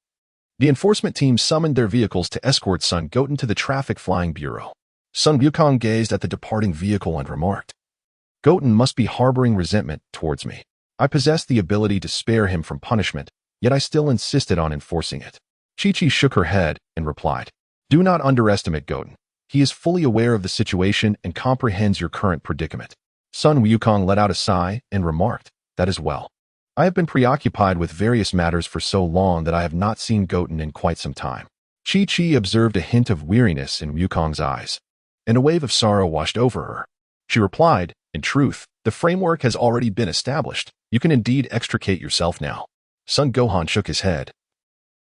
the enforcement team summoned their vehicles to escort son Goten to the Traffic Flying Bureau. Sun Wukong gazed at the departing vehicle and remarked, "Goten must be harboring resentment towards me. I possessed the ability to spare him from punishment, yet I still insisted on enforcing it." Chi-Chi shook her head and replied, "Do not underestimate Goten. He is fully aware of the situation and comprehends your current predicament." Sun Wukong let out a sigh and remarked, "That is well. I have been preoccupied with various matters for so long that I have not seen Goten in quite some time." Chi-Chi observed a hint of weariness in Wukong's eyes, and a wave of sorrow washed over her. She replied, "In truth, the framework has already been established. You can indeed extricate yourself now." Son Gohan shook his head,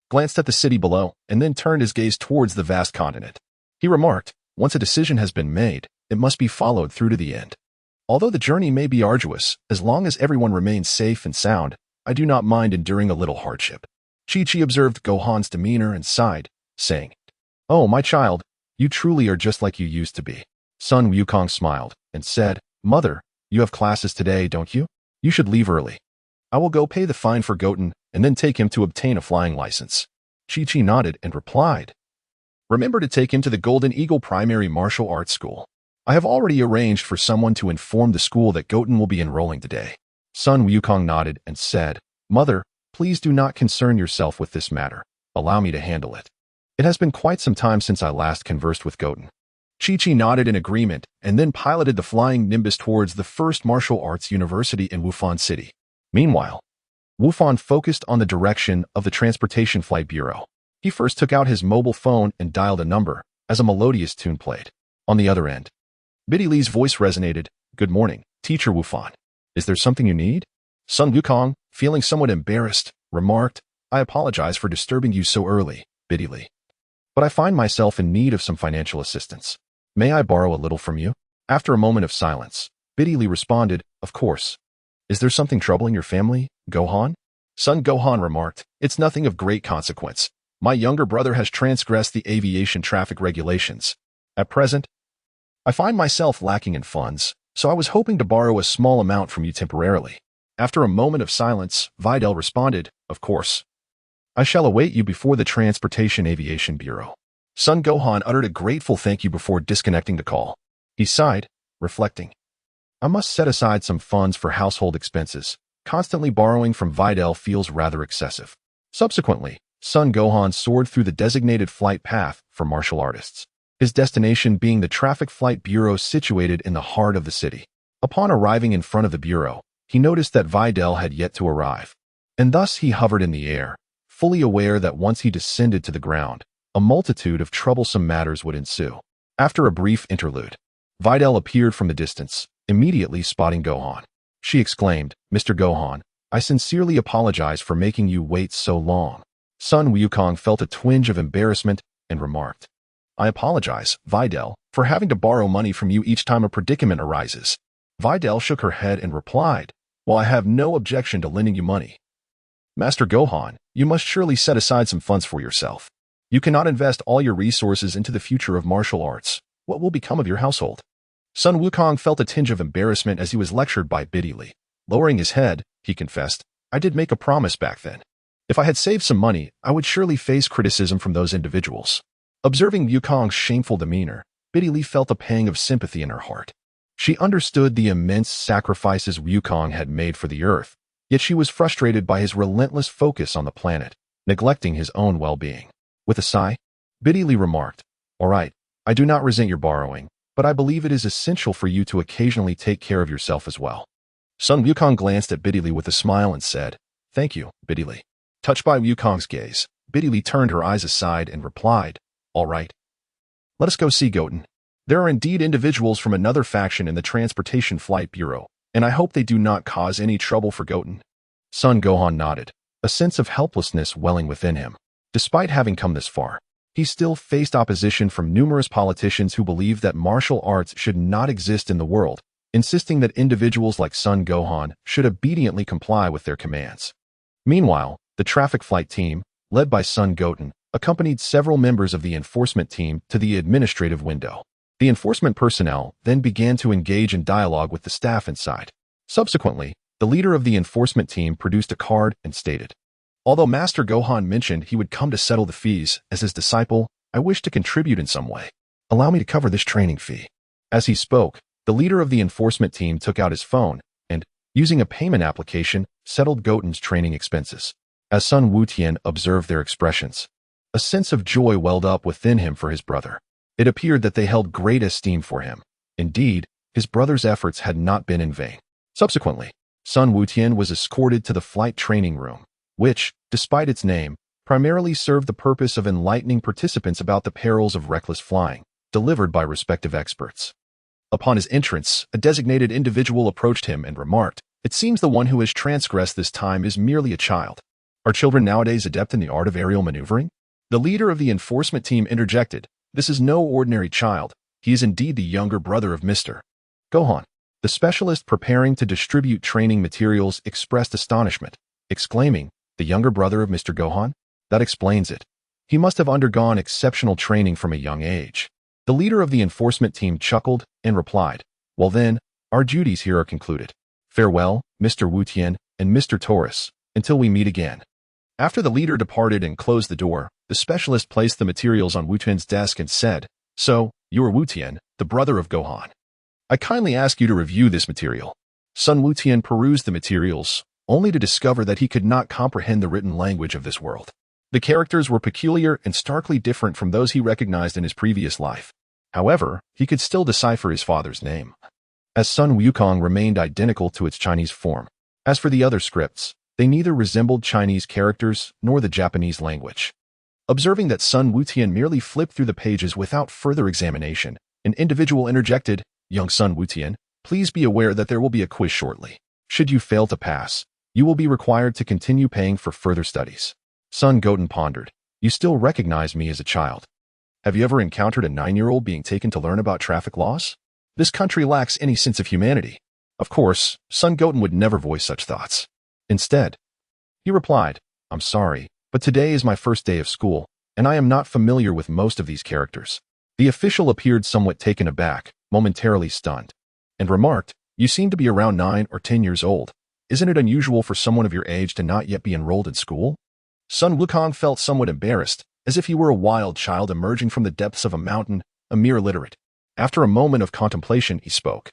glanced at the city below, and then turned his gaze towards the vast continent. He remarked, "Once a decision has been made, it must be followed through to the end. Although the journey may be arduous, as long as everyone remains safe and sound, I do not mind enduring a little hardship." Chi-Chi observed Gohan's demeanor and sighed, saying, "Oh, my child, you truly are just like you used to be." Sun Wukong smiled and said, "Mother, you have classes today, don't you? You should leave early. I will go pay the fine for Goten and then take him to obtain a flying license." Chi-Chi nodded and replied, "Remember to take him to the Golden Eagle Primary Martial Arts School. I have already arranged for someone to inform the school that Goten will be enrolling today." Sun Wukong nodded and said, "Mother, please do not concern yourself with this matter. Allow me to handle it. It has been quite some time since I last conversed with Goten." Chi-Chi nodded in agreement and then piloted the flying Nimbus towards the first martial arts university in Wufan City. Meanwhile, Wufan focused on the direction of the Transportation Flight Bureau. He first took out his mobile phone and dialed a number as a melodious tune played. On the other end, Biddy Lee's voice resonated, "Good morning, Teacher Wufan. Is there something you need?" Sun Wukong, feeling somewhat embarrassed, remarked, "I apologize for disturbing you so early, Biddy Lee. But I find myself in need of some financial assistance. May I borrow a little from you?" After a moment of silence, Biddy Lee responded, "Of course. Is there something troubling your family, Gohan?" Sun Gohan remarked, "It's nothing of great consequence. My younger brother has transgressed the aviation traffic regulations. At present, I find myself lacking in funds, so I was hoping to borrow a small amount from you temporarily." After a moment of silence, Videl responded, "Of course. I shall await you before the Transportation Aviation Bureau." Sun Gohan uttered a grateful thank you before disconnecting the call. He sighed, reflecting, "I must set aside some funds for household expenses. Constantly borrowing from Videl feels rather excessive." Subsequently, Sun Gohan soared through the designated flight path for martial artists, his destination being the Traffic Flight Bureau situated in the heart of the city. Upon arriving in front of the bureau, he noticed that Videl had yet to arrive, and thus he hovered in the air, fully aware that once he descended to the ground, a multitude of troublesome matters would ensue. After a brief interlude, Videl appeared from the distance, immediately spotting Gohan. She exclaimed, "Mr. Gohan, I sincerely apologize for making you wait so long." Sun Wukong felt a twinge of embarrassment and remarked, "I apologize, Videl, for having to borrow money from you each time a predicament arises." Videl shook her head and replied, "Well, I have no objection to lending you money. Master Gohan, you must surely set aside some funds for yourself. You cannot invest all your resources into the future of martial arts. What will become of your household? Sun Wukong felt a tinge of embarrassment as he was lectured by Biddy. Lowering his head, he confessed, I did make a promise back then. If I had saved some money, I would surely face criticism from those individuals. Observing Wukong's shameful demeanor, Biddy felt a pang of sympathy in her heart. She understood the immense sacrifices Wukong had made for the Earth, yet she was frustrated by his relentless focus on the planet, neglecting his own well-being. With a sigh, Biddy remarked, All right, I do not resent your borrowing, but I believe it is essential for you to occasionally take care of yourself as well. Sun Wukong glanced at Biddy with a smile and said, Thank you, Biddy. Touched by Wukong's gaze, Biddy turned her eyes aside and replied, All right. Let us go see Goten. There are indeed individuals from another faction in the Transportation Flight Bureau, and I hope they do not cause any trouble for Goten. Sun Gohan nodded, a sense of helplessness welling within him. Despite having come this far, he still faced opposition from numerous politicians who believed that martial arts should not exist in the world, insisting that individuals like Sun Gohan should obediently comply with their commands. Meanwhile, the traffic flight team, led by Sun Goten, accompanied several members of the enforcement team to the administrative window. The enforcement personnel then began to engage in dialogue with the staff inside. Subsequently, the leader of the enforcement team produced a card and stated, Although Master Gohan mentioned he would come to settle the fees as his disciple, I wish to contribute in some way. Allow me to cover this training fee. As he spoke, the leader of the enforcement team took out his phone and, using a payment application, settled Goten's training expenses. As Sun Wutian observed their expressions, a sense of joy welled up within him for his brother. It appeared that they held great esteem for him. Indeed, his brother's efforts had not been in vain. Subsequently, Sun Wutian was escorted to the flight training room, which, despite its name, primarily served the purpose of enlightening participants about the perils of reckless flying, delivered by respective experts. Upon his entrance, a designated individual approached him and remarked, It seems the one who has transgressed this time is merely a child. Are children nowadays adept in the art of aerial maneuvering? The leader of the enforcement team interjected, This is no ordinary child. He is indeed the younger brother of Mr. Gohan. The specialist preparing to distribute training materials expressed astonishment, exclaiming, The younger brother of Mr. Gohan? That explains it. He must have undergone exceptional training from a young age. The leader of the enforcement team chuckled and replied, Well then, our duties here are concluded. Farewell, Mr. Wutian and Mr. Taurus, until we meet again. After the leader departed and closed the door, the specialist placed the materials on Wutian's desk and said, So, you are Wutian, the brother of Gohan. I kindly ask you to review this material. Sun Wutian perused the materials, only to discover that he could not comprehend the written language of this world. The characters were peculiar and starkly different from those he recognized in his previous life. However, he could still decipher his father's name, as Sun Wukong remained identical to its Chinese form. As for the other scripts, they neither resembled Chinese characters nor the Japanese language. Observing that Sun Wutian merely flipped through the pages without further examination, an individual interjected, Young Sun Wutian, please be aware that there will be a quiz shortly. Should you fail to pass, you will be required to continue paying for further studies. Sun Goten pondered, You still recognize me as a child. Have you ever encountered a 9-year-old being taken to learn about traffic laws? This country lacks any sense of humanity. Of course, Sun Goten would never voice such thoughts. Instead, he replied, I'm sorry, but today is my first day of school, and I am not familiar with most of these characters. The official appeared somewhat taken aback, momentarily stunned, and remarked, You seem to be around 9 or 10 years old. Isn't it unusual for someone of your age to not yet be enrolled in school? Sun Wukong felt somewhat embarrassed, as if he were a wild child emerging from the depths of a mountain, a mere illiterate. After a moment of contemplation, he spoke.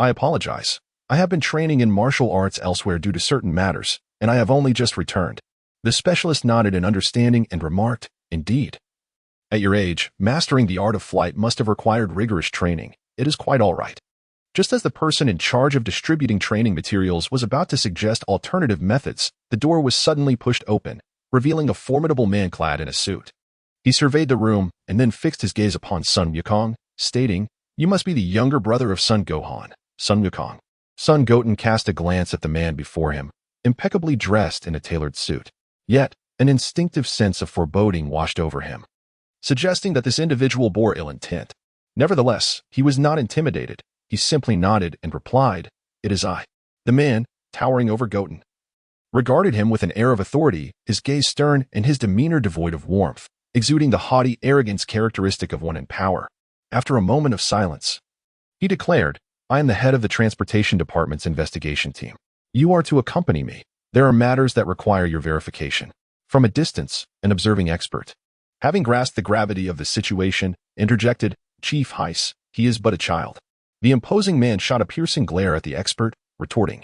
I apologize. I have been training in martial arts elsewhere due to certain matters, and I have only just returned. The specialist nodded in understanding and remarked, Indeed. At your age, mastering the art of flight must have required rigorous training. It is quite all right. Just as the person in charge of distributing training materials was about to suggest alternative methods, the door was suddenly pushed open, revealing a formidable man clad in a suit. He surveyed the room and then fixed his gaze upon Sun Wukong, stating, You must be the younger brother of Sun Gohan, Sun Wukong. Sun Goten cast a glance at the man before him, impeccably dressed in a tailored suit. Yet, an instinctive sense of foreboding washed over him, suggesting that this individual bore ill intent. Nevertheless, he was not intimidated. He simply nodded and replied, It is I, the man, towering over Goten. regarded him with an air of authority, his gaze stern and his demeanor devoid of warmth, exuding the haughty arrogance characteristic of one in power. After a moment of silence, he declared, "I am the head of the Transportation Department's investigation team. You are to accompany me. There are matters that require your verification." From a distance, an observing expert, having grasped the gravity of the situation, interjected, "Chief Heiss, he is but a child." The imposing man shot a piercing glare at the expert, retorting,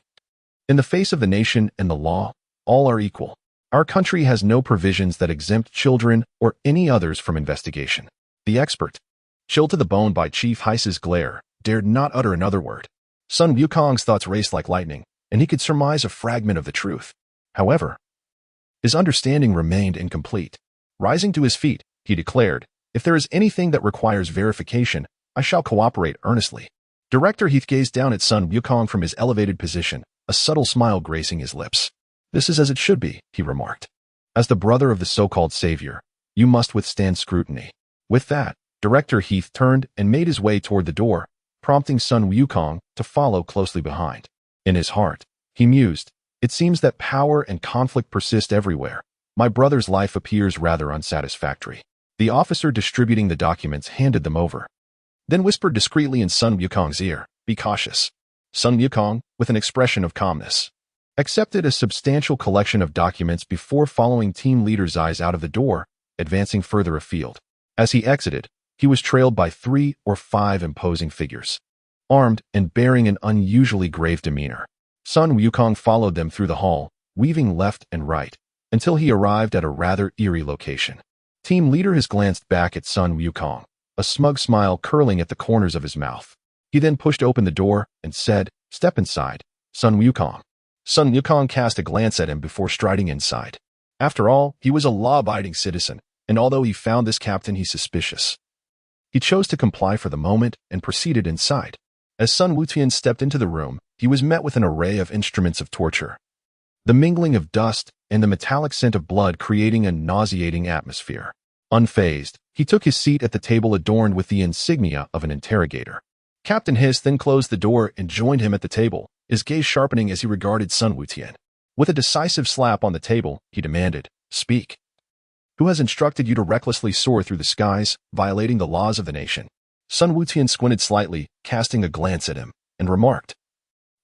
"In the face of the nation and the law, all are equal. Our country has no provisions that exempt children or any others from investigation." The expert, chilled to the bone by Chief Heiss's glare, dared not utter another word. Sun Wukong's thoughts raced like lightning, and he could surmise a fragment of the truth. However, his understanding remained incomplete. Rising to his feet, he declared, "If there is anything that requires verification, I shall cooperate earnestly." Director Heath gazed down at Sun Wukong from his elevated position, a subtle smile gracing his lips. "This is as it should be," he remarked. "As the brother of the so-called savior, you must withstand scrutiny." With that, Director Heath turned and made his way toward the door, prompting Sun Wukong to follow closely behind. In his heart, he mused, "It seems that power and conflict persist everywhere. My brother's life appears rather unsatisfactory." The officer distributing the documents handed them over, then whispered discreetly in Sun Wukong's ear, "Be cautious." Sun Wukong, with an expression of calmness, accepted a substantial collection of documents before following team leader's eyes out of the door, advancing further afield. As he exited, he was trailed by 3 or 5 imposing figures, armed and bearing an unusually grave demeanor. Sun Wukong followed them through the hall, weaving left and right, until he arrived at a rather eerie location. Team leader has glanced back at Sun Wukong, a smug smile curling at the corners of his mouth. He then pushed open the door and said, "Step inside, Sun Wukong." Sun Wukong cast a glance at him before striding inside. After all, he was a law-abiding citizen, and although he found this captain suspicious, he chose to comply for the moment and proceeded inside. As Sun Wutian stepped into the room, he was met with an array of instruments of torture, the mingling of dust and the metallic scent of blood creating a nauseating atmosphere. Unfazed, he took his seat at the table adorned with the insignia of an interrogator. Captain Hiss then closed the door and joined him at the table, his gaze sharpening as he regarded Sun Wutian. With a decisive slap on the table, he demanded, "Speak. Who has instructed you to recklessly soar through the skies, violating the laws of the nation?" Sun Wutian squinted slightly, casting a glance at him, and remarked,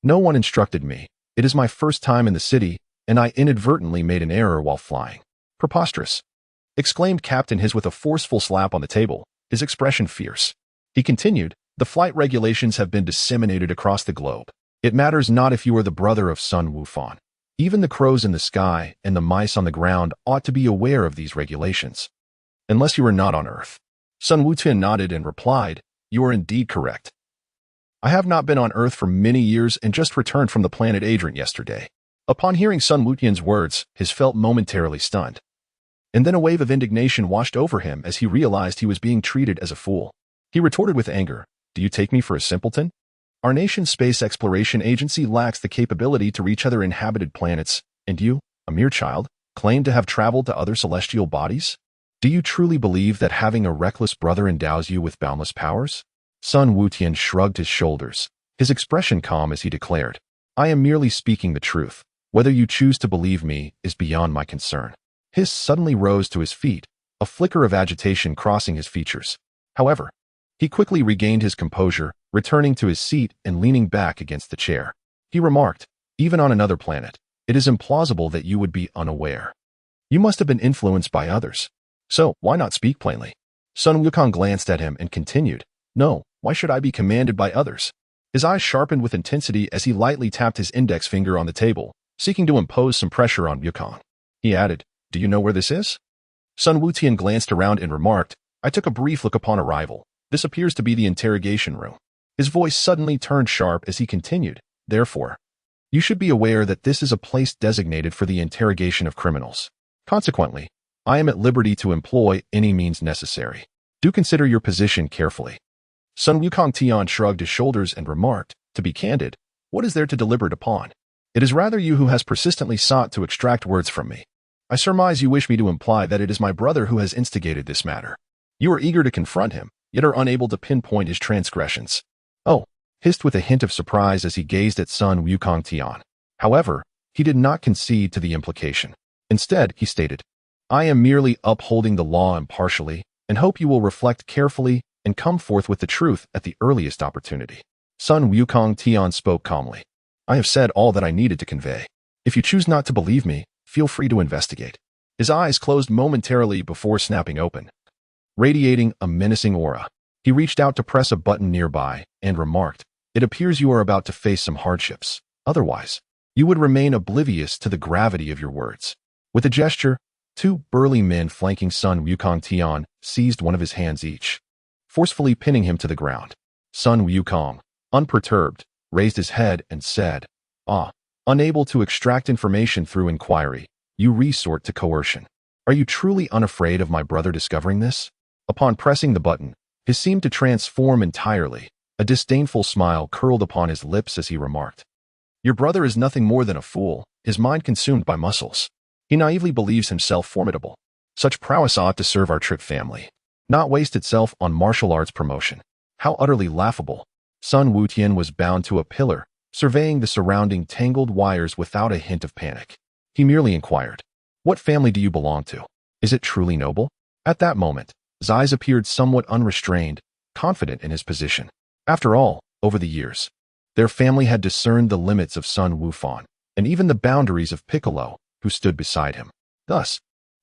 "No one instructed me. It is my first time in the city, and I inadvertently made an error while flying." "Preposterous!" exclaimed Captain Hiss with a forceful slap on the table, his expression fierce. He continued, "The flight regulations have been disseminated across the globe. It matters not if you are the brother of Sun Wufan. Even the crows in the sky and the mice on the ground ought to be aware of these regulations. Unless you are not on Earth." Sun Wutian nodded and replied, "You are indeed correct. I have not been on Earth for many years and just returned from the planet Adrian yesterday." Upon hearing Sun Wutian's words, Hiss felt momentarily stunned. And then a wave of indignation washed over him as he realized he was being treated as a fool. He retorted with anger, "Do you take me for a simpleton? Our nation's space exploration agency lacks the capability to reach other inhabited planets, and you, a mere child, claim to have traveled to other celestial bodies? Do you truly believe that having a reckless brother endows you with boundless powers?" Sun Wutian shrugged his shoulders, his expression calm as he declared, "I am merely speaking the truth. Whether you choose to believe me is beyond my concern." Hiss suddenly rose to his feet, a flicker of agitation crossing his features. However, he quickly regained his composure, returning to his seat and leaning back against the chair. He remarked, "Even on another planet, it is implausible that you would be unaware. You must have been influenced by others. So, why not speak plainly?" Sun Wukong glanced at him and continued, "No, why should I be commanded by others?" His eyes sharpened with intensity as he lightly tapped his index finger on the table, seeking to impose some pressure on Wukong. He added, "Do you know where this is?" Sun Wutian glanced around and remarked, "I took a brief look upon arrival. This appears to be the interrogation room." His voice suddenly turned sharp as he continued, "Therefore, you should be aware that this is a place designated for the interrogation of criminals. Consequently, I am at liberty to employ any means necessary. Do consider your position carefully." Sun Wukong Tian shrugged his shoulders and remarked, "To be candid, what is there to deliberate upon? It is rather you who has persistently sought to extract words from me. I surmise you wish me to imply that it is my brother who has instigated this matter. You are eager to confront him, yet are unable to pinpoint his transgressions." "Oh," hissed with a hint of surprise as he gazed at Sun Wukong Tian. However, He did not concede to the implication. Instead, he stated, I am merely upholding the law impartially and hope you will reflect carefully and come forth with the truth at the earliest opportunity. Sun Wukong Tian spoke calmly. I have said all that I needed to convey. If you choose not to believe me, feel free to investigate. His eyes closed momentarily before snapping open, radiating a menacing aura. He reached out to press a button nearby and remarked, It appears you are about to face some hardships. Otherwise, you would remain oblivious to the gravity of your words. With a gesture, two burly men flanking Sun Wukong Tian seized one of his hands each, forcefully pinning him to the ground. Sun Wukong, unperturbed, raised his head and said, unable to extract information through inquiry, you resort to coercion. Are you truly unafraid of my brother discovering this? Upon pressing the button, his seemed to transform entirely. A disdainful smile curled upon his lips as he remarked, Your brother is nothing more than a fool, his mind consumed by muscles. He naively believes himself formidable. Such prowess ought to serve our Trick family, not waste itself on martial arts promotion. How utterly laughable. Sun Wutian was bound to a pillar, surveying the surrounding tangled wires without a hint of panic. He merely inquired, What family do you belong to? Is it truly noble? At that moment, his eyes appeared somewhat unrestrained, confident in his position. After all, over the years, their family had discerned the limits of Sun Wufan, and even the boundaries of Piccolo, who stood beside him. Thus,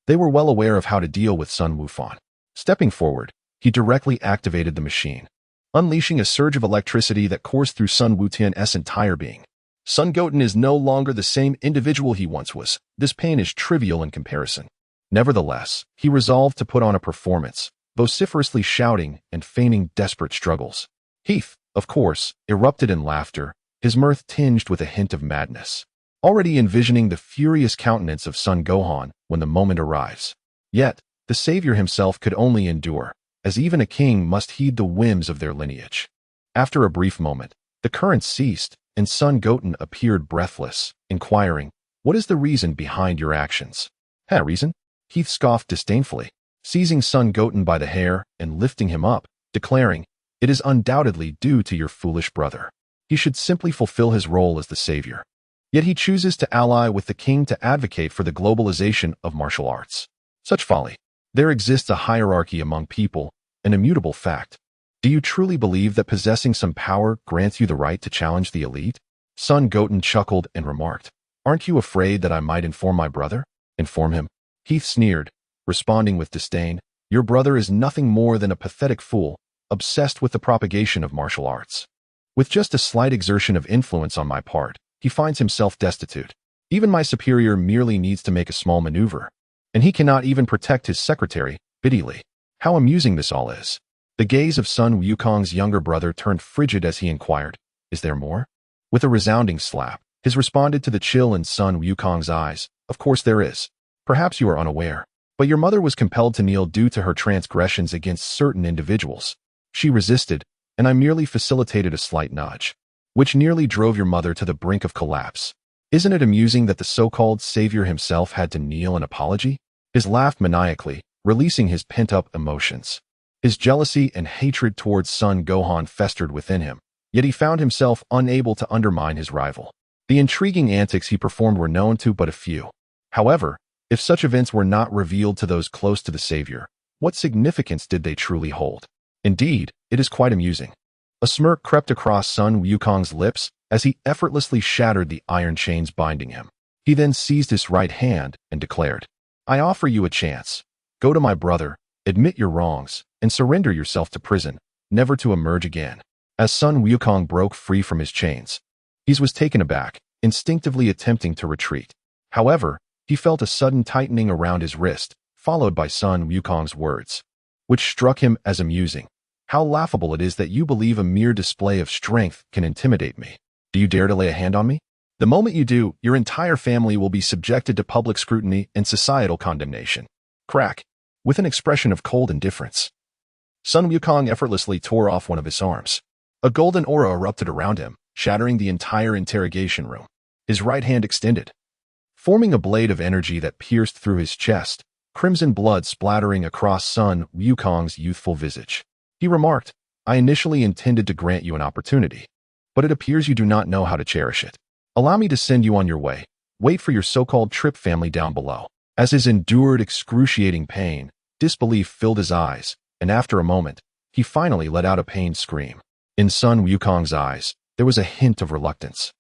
they were well aware of how to deal with Sun Wufan. Stepping forward, he directly activated the machine, unleashing a surge of electricity that coursed through Sun Wutian's entire being. Sun Goten is no longer the same individual he once was. This pain is trivial in comparison. Nevertheless, he resolved to put on a performance, vociferously shouting and feigning desperate struggles. Heath, of course, erupted in laughter, his mirth tinged with a hint of madness, already envisioning the furious countenance of Sun Gohan when the moment arrives. Yet, the savior himself could only endure, as even a king must heed the whims of their lineage. After a brief moment, the current ceased, and Sun Goten appeared breathless, inquiring, What is the reason behind your actions? Reason? Heath scoffed disdainfully, seizing Sun Goten by the hair and lifting him up, declaring, It is undoubtedly due to your foolish brother. He should simply fulfill his role as the savior. Yet he chooses to ally with the king to advocate for the globalization of martial arts. Such folly. There exists a hierarchy among people, an immutable fact. Do you truly believe that possessing some power grants you the right to challenge the elite? Sun Goten chuckled and remarked, Aren't you afraid that I might inform my brother? Inform him? Heath sneered, responding with disdain, Your brother is nothing more than a pathetic fool, obsessed with the propagation of martial arts. With just a slight exertion of influence on my part, he finds himself destitute. Even my superior merely needs to make a small maneuver, and he cannot even protect his secretary, Biddy. How amusing this all is. The gaze of Sun Wukong's younger brother turned frigid as he inquired, Is there more? With a resounding slap, his responded to the chill in Sun Wukong's eyes, Of course there is. Perhaps you are unaware, but your mother was compelled to kneel due to her transgressions against certain individuals. She resisted, and I merely facilitated a slight nudge, which nearly drove your mother to the brink of collapse. Isn't it amusing that the so-called savior himself had to kneel in apology? His laughed maniacally, releasing his pent-up emotions. His jealousy and hatred towards Sun Gohan festered within him, yet he found himself unable to undermine his rival. The intriguing antics he performed were known to but a few. However, if such events were not revealed to those close to the savior, what significance did they truly hold? Indeed, it is quite amusing. A smirk crept across Sun Wukong's lips as he effortlessly shattered the iron chains binding him. He then seized his right hand and declared, I offer you a chance. Go to my brother, admit your wrongs, and surrender yourself to prison, never to emerge again. As Sun Wukong broke free from his chains, he was taken aback, instinctively attempting to retreat. However, he felt a sudden tightening around his wrist, followed by Sun Wukong's words, which struck him as amusing. How laughable it is that you believe a mere display of strength can intimidate me. Do you dare to lay a hand on me? The moment you do, your entire family will be subjected to public scrutiny and societal condemnation. Crack. With an expression of cold indifference, Sun Wukong effortlessly tore off one of his arms. A golden aura erupted around him, shattering the entire interrogation room. His right hand extended, forming a blade of energy that pierced through his chest, crimson blood splattering across Sun Wukong's youthful visage. He remarked, I initially intended to grant you an opportunity, but it appears you do not know how to cherish it. Allow me to send you on your way. Wait for your so-called trip family down below. As his endured excruciating pain, disbelief filled his eyes, and after a moment, he finally let out a pained scream. In Sun Wukong's eyes, there was a hint of reluctance.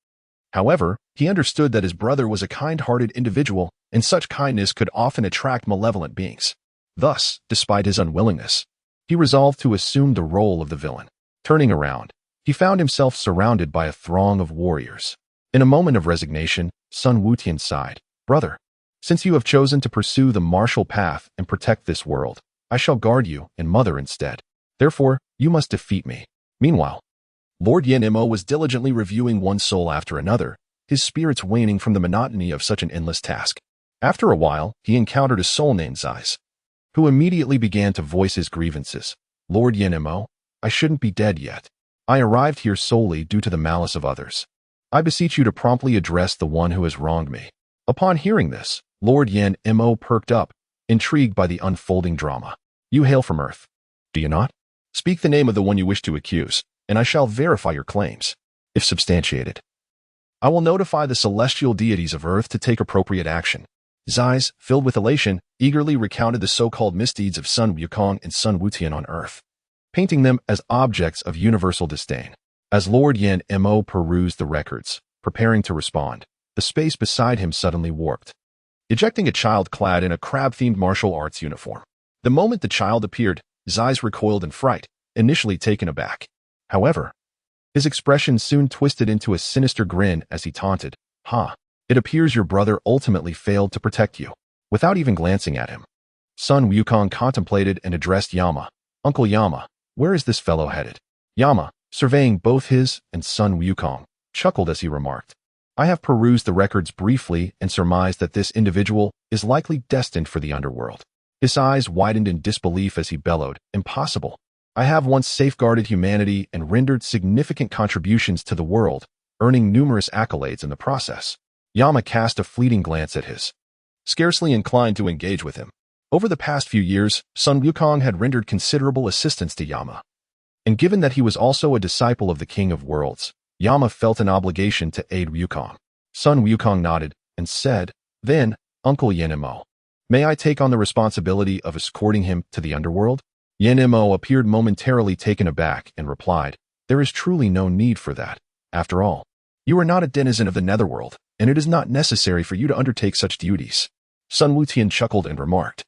However, he understood that his brother was a kind-hearted individual, and such kindness could often attract malevolent beings. Thus, despite his unwillingness, he resolved to assume the role of the villain. Turning around, he found himself surrounded by a throng of warriors. In a moment of resignation, Sun Wutian sighed, "Brother, since you have chosen to pursue the martial path and protect this world, I shall guard you and mother instead. Therefore, you must defeat me." Meanwhile, Lord Yen-Mo was diligently reviewing one soul after another, his spirits waning from the monotony of such an endless task. After a while, he encountered a soul named Zeiss, who immediately began to voice his grievances. "Lord Yen-Mo, I shouldn't be dead yet. I arrived here solely due to the malice of others. I beseech you to promptly address the one who has wronged me." Upon hearing this, Lord Yen-Mo perked up, intrigued by the unfolding drama. "You hail from Earth, do you not? Speak the name of the one you wish to accuse, and I shall verify your claims. If substantiated, I will notify the celestial deities of Earth to take appropriate action." Zeiss, filled with elation, eagerly recounted the so-called misdeeds of Sun Wukong and Sun Wutian on Earth, painting them as objects of universal disdain. As Lord Yen-Mo perused the records, preparing to respond, the space beside him suddenly warped, ejecting a child clad in a crab-themed martial arts uniform. The moment the child appeared, Zeiss recoiled in fright, initially taken aback. However, his expression soon twisted into a sinister grin as he taunted, "Ha! It appears your brother ultimately failed to protect you." Without even glancing at him, Sun Wukong contemplated and addressed Yama. "Uncle Yama, where is this fellow headed?" Yama, surveying both his and Sun Wukong, chuckled as he remarked, "I have perused the records briefly and surmised that this individual is likely destined for the underworld." His eyes widened in disbelief as he bellowed, "Impossible. I have once safeguarded humanity and rendered significant contributions to the world, earning numerous accolades in the process." Yama cast a fleeting glance at his, scarcely inclined to engage with him. Over the past few years, Sun Wukong had rendered considerable assistance to Yama. And given that he was also a disciple of the King of Worlds, Yama felt an obligation to aid Wukong. Sun Wukong nodded and said, "Then, Uncle Yen-Mo, may I take on the responsibility of escorting him to the underworld?" Yen-Mo appeared momentarily taken aback and replied, "There is truly no need for that. After all, you are not a denizen of the netherworld, and it is not necessary for you to undertake such duties." Sun Wutian chuckled and remarked,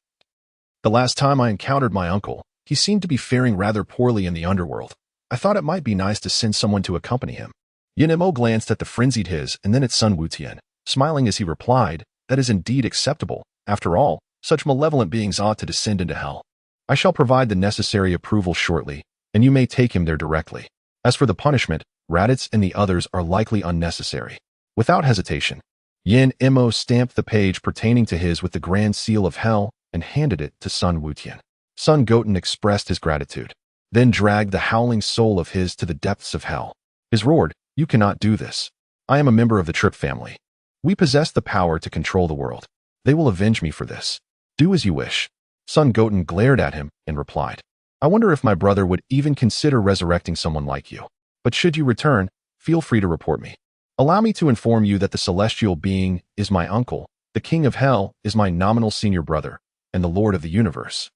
"The last time I encountered my uncle, he seemed to be faring rather poorly in the underworld. I thought it might be nice to send someone to accompany him." Yen-Mo glanced at the frenzied his and then at Sun Wutian, smiling as he replied, "That is indeed acceptable. After all, such malevolent beings ought to descend into hell. I shall provide the necessary approval shortly, and you may take him there directly. As for the punishment, Raditz and the others are likely unnecessary." Without hesitation, Yen-Mo stamped the page pertaining to his with the grand seal of hell and handed it to Sun Wutian. Sun Goten expressed his gratitude, then dragged the howling soul of his to the depths of hell. His roared, "You cannot do this. I am a member of the Trip family. We possess the power to control the world. They will avenge me for this. Do as you wish." Sun Goten glared at him and replied, "I wonder if my brother would even consider resurrecting someone like you. But should you return, feel free to report me. Allow me to inform you that the celestial being is my uncle, the King of Hell is my nominal senior brother, and the Lord of the Universe,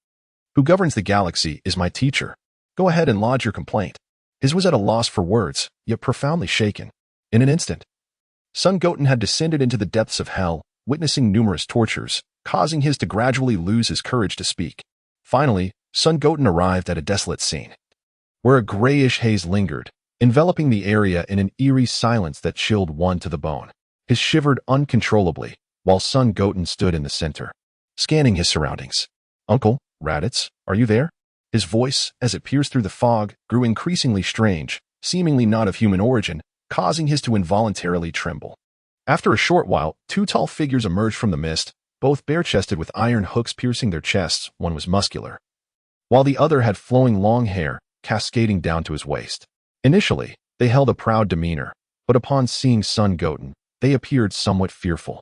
who governs the galaxy, is my teacher. Go ahead and lodge your complaint." His was at a loss for words, yet profoundly shaken. In an instant, Sun Goten had descended into the depths of hell, witnessing numerous tortures, causing his to gradually lose his courage to speak. Finally, Sun Goten arrived at a desolate scene, where a grayish haze lingered, enveloping the area in an eerie silence that chilled one to the bone. He shivered uncontrollably, while Sun Goten stood in the center, scanning his surroundings. "Uncle, Raditz, are you there?" His voice, as it pierced through the fog, grew increasingly strange, seemingly not of human origin, causing his to involuntarily tremble. After a short while, two tall figures emerged from the mist, both bare-chested with iron hooks piercing their chests. One was muscular, while the other had flowing long hair, cascading down to his waist. Initially, they held a proud demeanor, but upon seeing Sun Goten, they appeared somewhat fearful,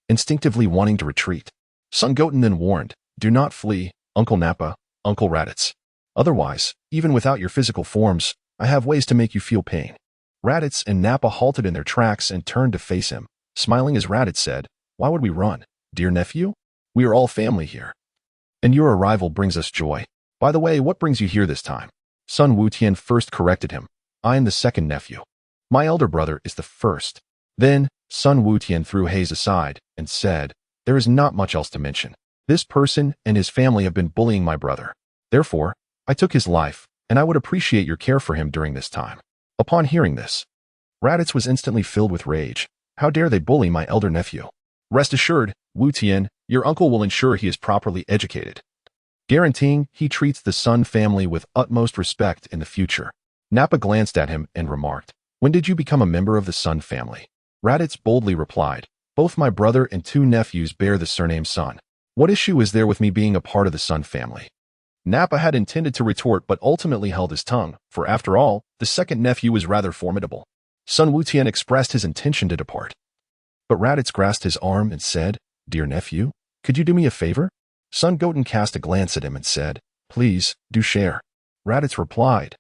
instinctively wanting to retreat. Sun Goten then warned, "Do not flee, Uncle Nappa, Uncle Raditz. Otherwise, even without your physical forms, I have ways to make you feel pain." Raditz and Nappa halted in their tracks and turned to face him, Smiling as Raditz said, "Why would we run, dear nephew? We are all family here. And your arrival brings us joy. By the way, what brings you here this time?" Sun Wutian first corrected him. "I am the second nephew. My elder brother is the first." Then, Sun Wutian threw Haze aside and said, "There is not much else to mention. This person and his family have been bullying my brother. Therefore, I took his life, and I would appreciate your care for him during this time." Upon hearing this, Raditz was instantly filled with rage. How dare they bully my elder nephew? Rest assured, Wutian, your uncle will ensure he is properly educated, guaranteeing he treats the Sun family with utmost respect in the future. Nappa glanced at him and remarked, "When did you become a member of the Sun family?" Raditz boldly replied, "Both my brother and 2 nephews bear the surname Sun. What issue is there with me being a part of the Sun family?" Nappa had intended to retort but ultimately held his tongue, for after all, the second nephew was rather formidable. Sun Wutian expressed his intention to depart. But Raditz grasped his arm and said, "Dear nephew, could you do me a favor?" Sun Goten cast a glance at him and said, "Please, do share." Raditz replied,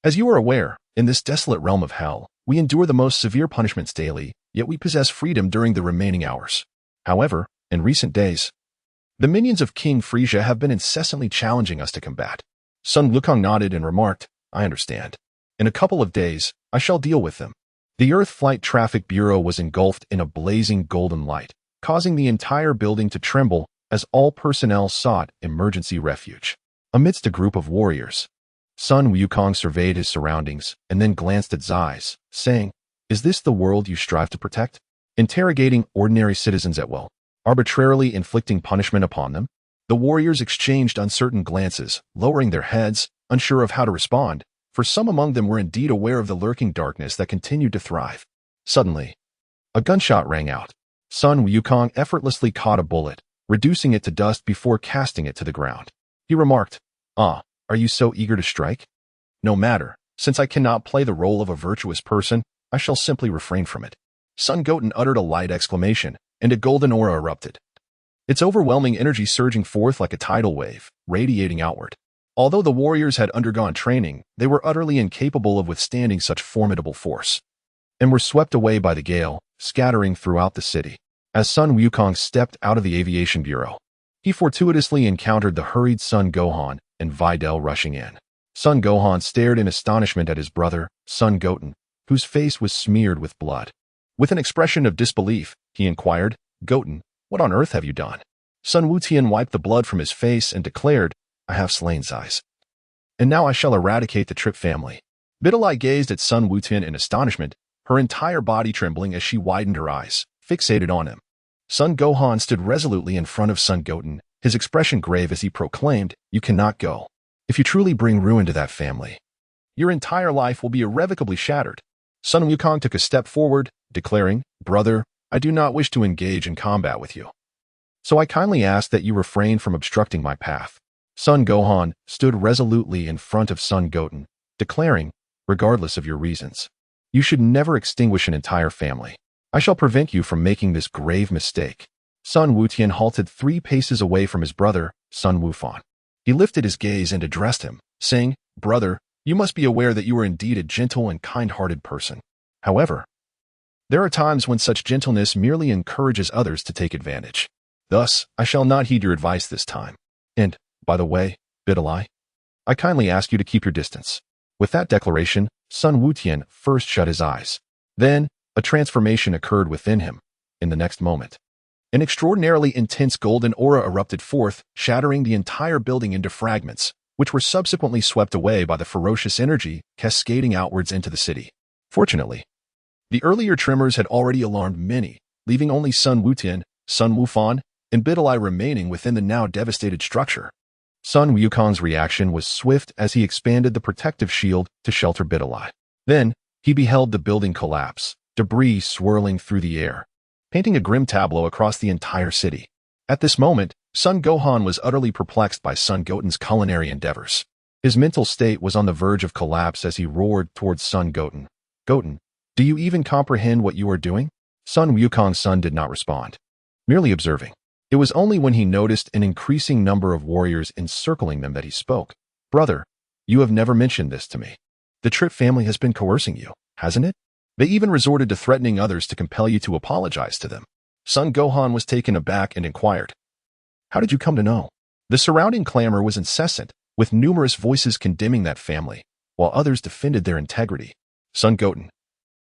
"As you are aware, in this desolate realm of hell, we endure the most severe punishments daily, yet we possess freedom during the remaining hours. However, in recent days, the minions of King Frisia have been incessantly challenging us to combat." Sun Wukong nodded and remarked, "I understand. In a couple of days, I shall deal with them." The Earth Flight Traffic Bureau was engulfed in a blazing golden light, causing the entire building to tremble as all personnel sought emergency refuge. Amidst a group of warriors, Sun Wukong surveyed his surroundings and then glanced at Zai's, saying, "Is this the world you strive to protect? Interrogating ordinary citizens at will, arbitrarily inflicting punishment upon them?" The warriors exchanged uncertain glances, lowering their heads, unsure of how to respond, for some among them were indeed aware of the lurking darkness that continued to thrive. Suddenly, a gunshot rang out. Sun Wukong effortlessly caught a bullet, reducing it to dust before casting it to the ground. He remarked, "Ah, are you so eager to strike? No matter, since I cannot play the role of a virtuous person, I shall simply refrain from it." Sun Goten uttered a light exclamation, and a golden aura erupted, its overwhelming energy surging forth like a tidal wave, radiating outward. Although the warriors had undergone training, they were utterly incapable of withstanding such formidable force, and were swept away by the gale, scattering throughout the city. As Sun Wukong stepped out of the Aviation Bureau, he fortuitously encountered the hurried Sun Gohan and Videl rushing in. Sun Gohan stared in astonishment at his brother, Sun Goten, whose face was smeared with blood. With an expression of disbelief, he inquired, "Goten, what on earth have you done?" Sun Wutian wiped the blood from his face and declared, "I have slain Zais. And now I shall eradicate the Trip family." Bidalai gazed at Sun Wutian in astonishment, her entire body trembling as she widened her eyes, fixated on him. Sun Gohan stood resolutely in front of Sun Goten, his expression grave as he proclaimed, "You cannot go. If you truly bring ruin to that family, your entire life will be irrevocably shattered." Sun Wukong took a step forward, declaring, "Brother, I do not wish to engage in combat with you. So I kindly ask that you refrain from obstructing my path." Sun Gohan stood resolutely in front of Sun Goten, declaring, "Regardless of your reasons, you should never extinguish an entire family. I shall prevent you from making this grave mistake." Sun Wutian halted 3 paces away from his brother, Sun Wufan. He lifted his gaze and addressed him, saying, "Brother, you must be aware that you are indeed a gentle and kind-hearted person. However, there are times when such gentleness merely encourages others to take advantage. Thus, I shall not heed your advice this time. And, by the way, Bidalai, I kindly ask you to keep your distance." With that declaration, Sun Wutian first shut his eyes. Then, a transformation occurred within him. In the next moment, an extraordinarily intense golden aura erupted forth, shattering the entire building into fragments, which were subsequently swept away by the ferocious energy cascading outwards into the city. Fortunately, the earlier tremors had already alarmed many, leaving only Sun Wutian, Sun Wufan, and Bidalai remaining within the now devastated structure. Sun Wukong's reaction was swift as he expanded the protective shield to shelter Bidalai. Then, he beheld the building collapse, debris swirling through the air, painting a grim tableau across the entire city. At this moment, Sun Gohan was utterly perplexed by Sun Goten's culinary endeavors. His mental state was on the verge of collapse as he roared towards Sun Goten. "Goten, do you even comprehend what you are doing?" Sun Wukong's son did not respond, merely observing. It was only when he noticed an increasing number of warriors encircling them that he spoke. "Brother, you have never mentioned this to me. The Trip family has been coercing you, hasn't it?" They even resorted to threatening others to compel you to apologize to them. Sun Gohan was taken aback and inquired, "How did you come to know?" The surrounding clamor was incessant, with numerous voices condemning that family, while others defended their integrity. Son Goten,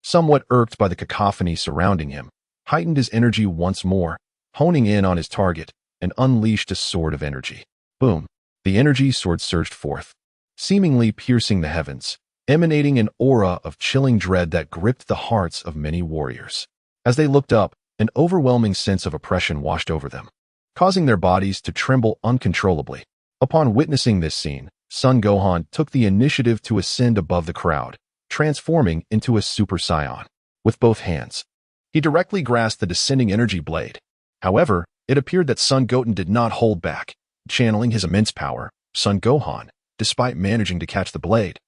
somewhat irked by the cacophony surrounding him, heightened his energy once more, honing in on his target, and unleashed a sword of energy. Boom! The energy sword surged forth, seemingly piercing the heavens, emanating an aura of chilling dread that gripped the hearts of many warriors. As they looked up, an overwhelming sense of oppression washed over them, causing their bodies to tremble uncontrollably. Upon witnessing this scene, Son Gohan took the initiative to ascend above the crowd, transforming into a Super Saiyan. With both hands, he directly grasped the descending energy blade. However, it appeared that Son Goten did not hold back. Channeling his immense power, Son Gohan, despite managing to catch the blade,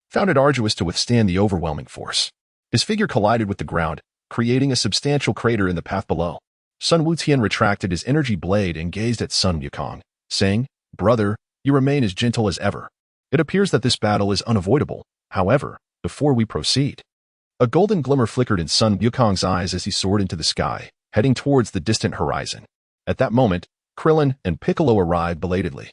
found it arduous to withstand the overwhelming force. His figure collided with the ground, creating a substantial crater in the path below. Sun Wutian retracted his energy blade and gazed at Sun Wukong, saying, "Brother, you remain as gentle as ever. It appears that this battle is unavoidable. However, before we proceed..." A golden glimmer flickered in Sun Wukong's eyes as he soared into the sky, heading towards the distant horizon. At that moment, Krillin and Piccolo arrived belatedly.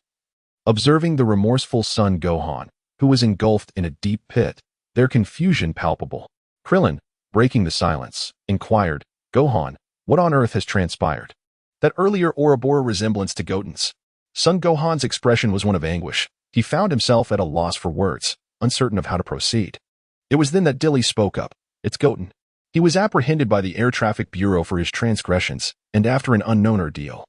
Observing the remorseful Son Gohan, who was engulfed in a deep pit, their confusion palpable. Krillin, breaking the silence, inquired, "Gohan, what on earth has transpired?" That earlier Ouroboros resemblance to Goten's. Son Gohan's expression was one of anguish. He found himself at a loss for words, uncertain of how to proceed. It was then that Dilly spoke up. "It's Goten. He was apprehended by the Air Traffic Bureau for his transgressions, and after an unknown ordeal,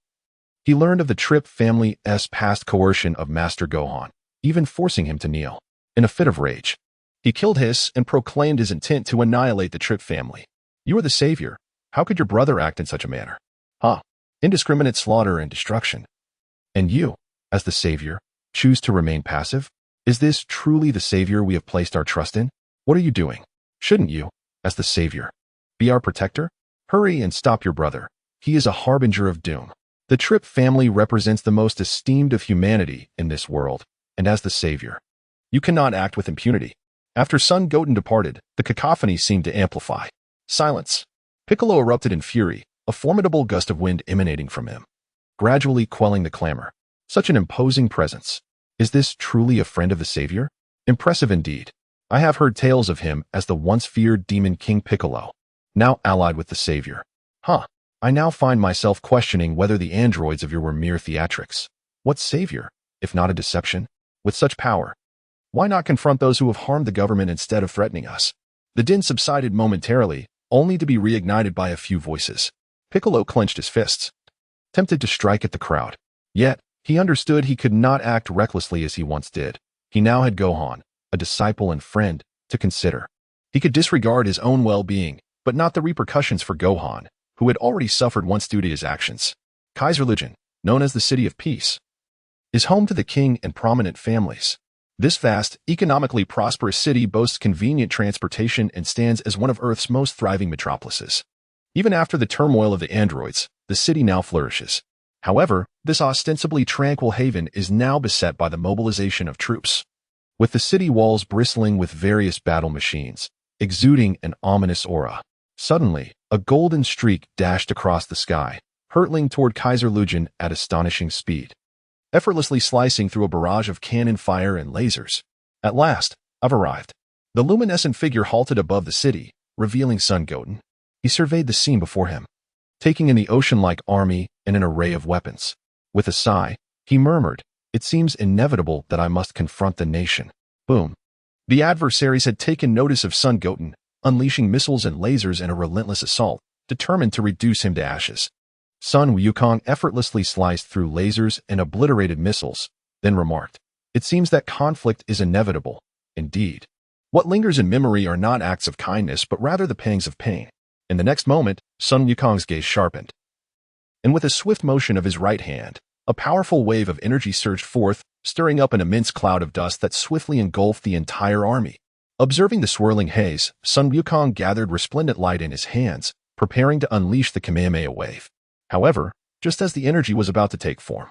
he learned of the Trip family's past coercion of Master Gohan, even forcing him to kneel. In a fit of rage, he killed Hiss and proclaimed his intent to annihilate the Trip family. You are the savior. How could your brother act in such a manner? Indiscriminate slaughter and destruction. And you, as the savior, choose to remain passive? Is this truly the savior we have placed our trust in? What are you doing? Shouldn't you, as the savior, be our protector? Hurry and stop your brother. He is a harbinger of doom. The Trip family represents the most esteemed of humanity in this world, and as the savior, you cannot act with impunity." After Son Goten departed, the cacophony seemed to amplify. Silence. Piccolo erupted in fury, a formidable gust of wind emanating from him, gradually quelling the clamor. Such an imposing presence. Is this truly a friend of the savior? Impressive indeed. I have heard tales of him as the once feared Demon King Piccolo, now allied with the savior. I now find myself questioning whether the androids of you were mere theatrics. What savior, if not a deception? With such power, why not confront those who have harmed the government instead of threatening us? The din subsided momentarily, only to be reignited by a few voices. Piccolo clenched his fists, tempted to strike at the crowd. Yet, he understood he could not act recklessly as he once did. He now had Gohan, a disciple and friend, to consider. He could disregard his own well-being, but not the repercussions for Gohan, who had already suffered once due to his actions. Kaiserlichen, known as the City of Peace, is home to the king and prominent families. This vast, economically prosperous city boasts convenient transportation and stands as one of Earth's most thriving metropolises. Even after the turmoil of the androids, the city now flourishes. However, this ostensibly tranquil haven is now beset by the mobilization of troops, with the city walls bristling with various battle machines, exuding an ominous aura. Suddenly, a golden streak dashed across the sky, hurtling toward Kaiserlichen at astonishing speed, effortlessly slicing through a barrage of cannon fire and lasers. At last, I've arrived. The luminescent figure halted above the city, revealing Son Goten. He surveyed the scene before him, taking in the ocean-like army and an array of weapons. With a sigh, he murmured, "It seems inevitable that I must confront the nation." Boom. The adversaries had taken notice of Son Goten, unleashing missiles and lasers in a relentless assault, determined to reduce him to ashes. Son Wukong effortlessly sliced through lasers and obliterated missiles, then remarked, "It seems that conflict is inevitable. Indeed. What lingers in memory are not acts of kindness, but rather the pangs of pain." In the next moment, Son Wukong's gaze sharpened, and with a swift motion of his right hand, a powerful wave of energy surged forth, stirring up an immense cloud of dust that swiftly engulfed the entire army. Observing the swirling haze, Son Wukong gathered resplendent light in his hands, preparing to unleash the Kamehameha wave. However, just as the energy was about to take form,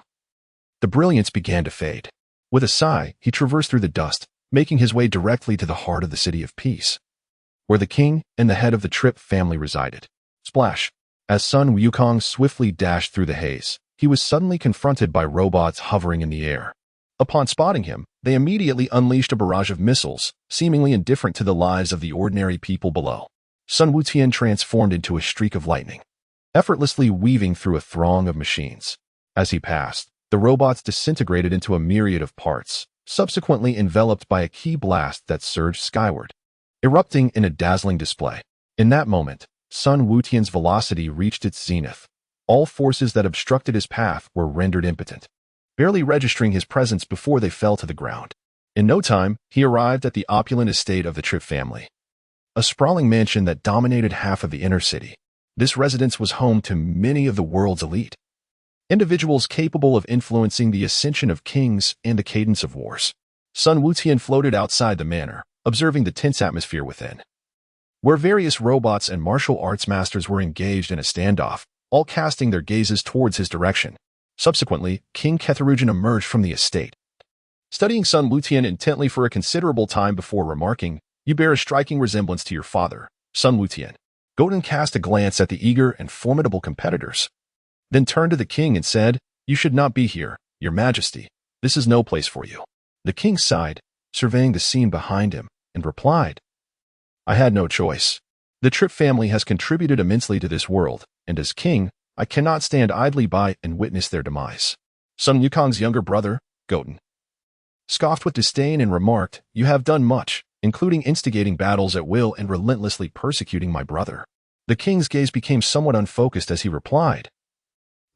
the brilliance began to fade. With a sigh, he traversed through the dust, making his way directly to the heart of the City of Peace, where the king and the head of the Trip family resided. Splash! As Sun Wukong swiftly dashed through the haze, he was suddenly confronted by robots hovering in the air. Upon spotting him, they immediately unleashed a barrage of missiles, seemingly indifferent to the lives of the ordinary people below. Sun Wutian transformed into a streak of lightning, effortlessly weaving through a throng of machines. As he passed, the robots disintegrated into a myriad of parts, subsequently enveloped by a ki blast that surged skyward, erupting in a dazzling display. In that moment, Sun Wutian's velocity reached its zenith. All forces that obstructed his path were rendered impotent, barely registering his presence before they fell to the ground. In no time, he arrived at the opulent estate of the Trip family, a sprawling mansion that dominated half of the inner city. This residence was home to many of the world's elite, individuals capable of influencing the ascension of kings and the cadence of wars. Sun Wutian floated outside the manor, observing the tense atmosphere within, where various robots and martial arts masters were engaged in a standoff, all casting their gazes towards his direction. Subsequently, King Ketharujan emerged from the estate, studying Sun Wutian intently for a considerable time before remarking, "You bear a striking resemblance to your father, Sun Wutian." Goten cast a glance at the eager and formidable competitors, then turned to the king and said, "You should not be here, your majesty. This is no place for you." The king sighed, surveying the scene behind him, and replied, "I had no choice. The Trip family has contributed immensely to this world, and as king, I cannot stand idly by and witness their demise." Sun Wukong's younger brother, Goten, scoffed with disdain and remarked, "You have done much, including instigating battles at will and relentlessly persecuting my brother." The king's gaze became somewhat unfocused as he replied,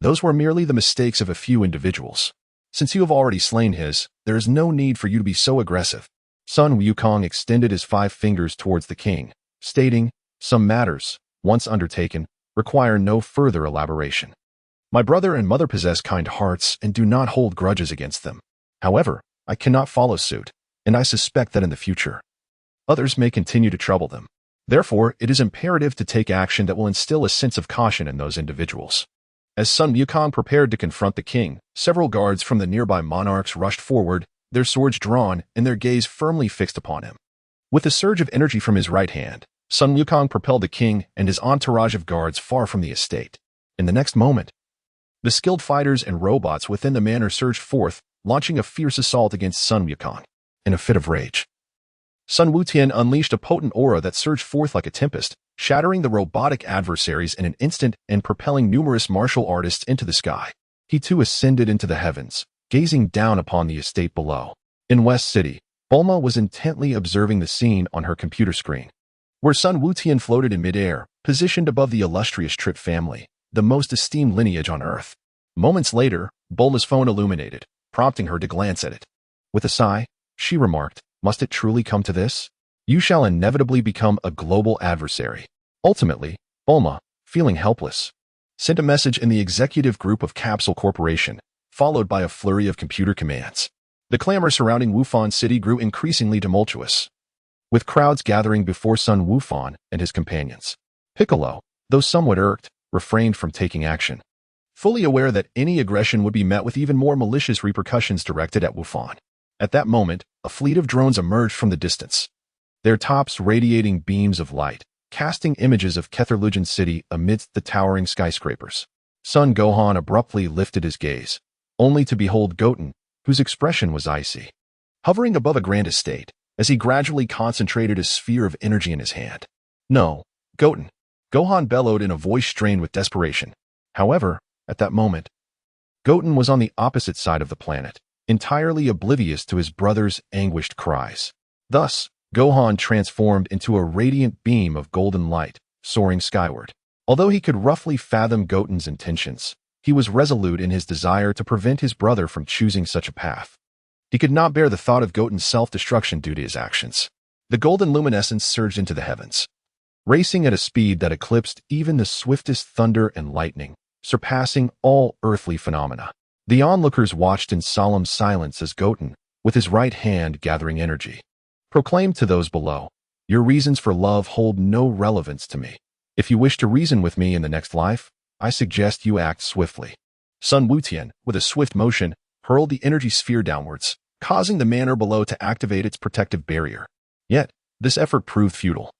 "Those were merely the mistakes of a few individuals. Since you have already slain his, there is no need for you to be so aggressive." Sun Wukong extended his 5 fingers towards the king, stating, "Some matters, once undertaken, require no further elaboration. My brother and mother possess kind hearts and do not hold grudges against them. However, I cannot follow suit, and I suspect that in the future, others may continue to trouble them. Therefore, it is imperative to take action that will instill a sense of caution in those individuals." As Sun Wukong prepared to confront the king, several guards from the nearby monarchs rushed forward, their swords drawn and their gaze firmly fixed upon him. With a surge of energy from his right hand, Sun Wukong propelled the king and his entourage of guards far from the estate. In the next moment, the skilled fighters and robots within the manor surged forth, launching a fierce assault against Sun Wukong. In a fit of rage, Sun Wutian unleashed a potent aura that surged forth like a tempest, shattering the robotic adversaries in an instant and propelling numerous martial artists into the sky. He too ascended into the heavens, gazing down upon the estate below. In West City, Bulma was intently observing the scene on her computer screen, where Sun Wutian floated in midair, positioned above the illustrious Trip family, the most esteemed lineage on Earth. Moments later, Bulma's phone illuminated, prompting her to glance at it. With a sigh, she remarked, "Must it truly come to this? You shall inevitably become a global adversary." Ultimately, Bulma, feeling helpless, sent a message in the executive group of Capsule Corporation, followed by a flurry of computer commands. The clamor surrounding Wufan City grew increasingly tumultuous, with crowds gathering before Sun Wufan and his companions. Piccolo, though somewhat irked, refrained from taking action, fully aware that any aggression would be met with even more malicious repercussions directed at Wufan. At that moment, a fleet of drones emerged from the distance, their tops radiating beams of light, casting images of Ketharujan City amidst the towering skyscrapers. Sun Gohan abruptly lifted his gaze, only to behold Goten, whose expression was icy, hovering above a grand estate, as he gradually concentrated a sphere of energy in his hand. "No, Goten," Gohan bellowed in a voice strained with desperation. However, at that moment, Goten was on the opposite side of the planet, entirely oblivious to his brother's anguished cries. Thus, Gohan transformed into a radiant beam of golden light, soaring skyward. Although he could roughly fathom Goten's intentions, he was resolute in his desire to prevent his brother from choosing such a path. He could not bear the thought of Goten's self-destruction due to his actions. The golden luminescence surged into the heavens, racing at a speed that eclipsed even the swiftest thunder and lightning, surpassing all earthly phenomena. The onlookers watched in solemn silence as Goten, with his right hand gathering energy, proclaimed to those below, "Your reasons for love hold no relevance to me. If you wish to reason with me in the next life, I suggest you act swiftly." Sun Wutian, with a swift motion, hurled the energy sphere downwards, causing the manor below to activate its protective barrier. Yet, this effort proved futile.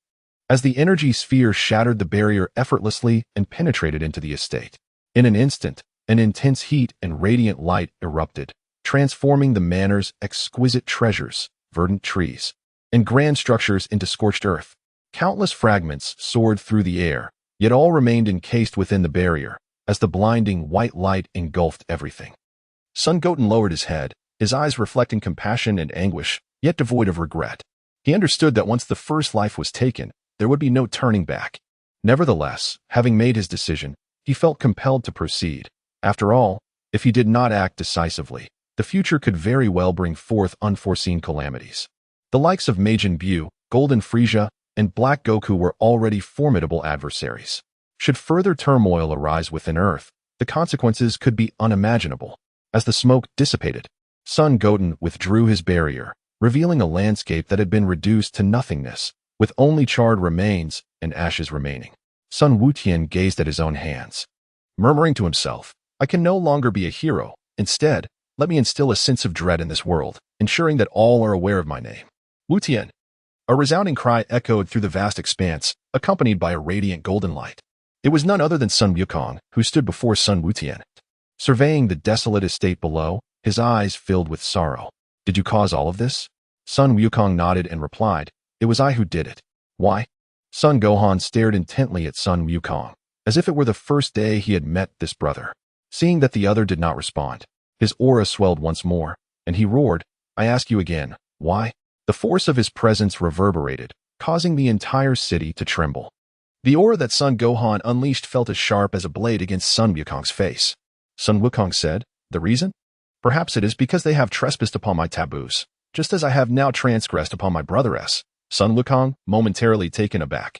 as the energy sphere shattered the barrier effortlessly and penetrated into the estate. In an instant, an intense heat and radiant light erupted, transforming the manor's exquisite treasures, verdant trees, and grand structures into scorched earth. Countless fragments soared through the air, yet all remained encased within the barrier, as the blinding white light engulfed everything. Sun Goten lowered his head, his eyes reflecting compassion and anguish, yet devoid of regret. He understood that once the first life was taken, there would be no turning back. Nevertheless, having made his decision, he felt compelled to proceed. After all, if he did not act decisively, the future could very well bring forth unforeseen calamities. The likes of Majin Buu, Golden Frieza, and Black Goku were already formidable adversaries. Should further turmoil arise within Earth, the consequences could be unimaginable. As the smoke dissipated, Sun Goten withdrew his barrier, revealing a landscape that had been reduced to nothingness, with only charred remains and ashes remaining. Sun Wutian gazed at his own hands, murmuring to himself, "I can no longer be a hero. Instead, let me instill a sense of dread in this world, ensuring that all are aware of my name." Wutian! A resounding cry echoed through the vast expanse, accompanied by a radiant golden light. It was none other than Sun Wukong, who stood before Sun Wutian. Surveying the desolate estate below, his eyes filled with sorrow. "Did you cause all of this?" Sun Wukong nodded and replied, "It was I who did it." "Why?" Sun Gohan stared intently at Sun Wukong, as if it were the first day he had met this brother. Seeing that the other did not respond, his aura swelled once more, and he roared, "I ask you again, why?" The force of his presence reverberated, causing the entire city to tremble. The aura that Sun Gohan unleashed felt as sharp as a blade against Sun Wukong's face. Sun Wukong said, "The reason? Perhaps it is because they have trespassed upon my taboos, just as I have now transgressed upon my brother's." Sun Wukong, momentarily taken aback,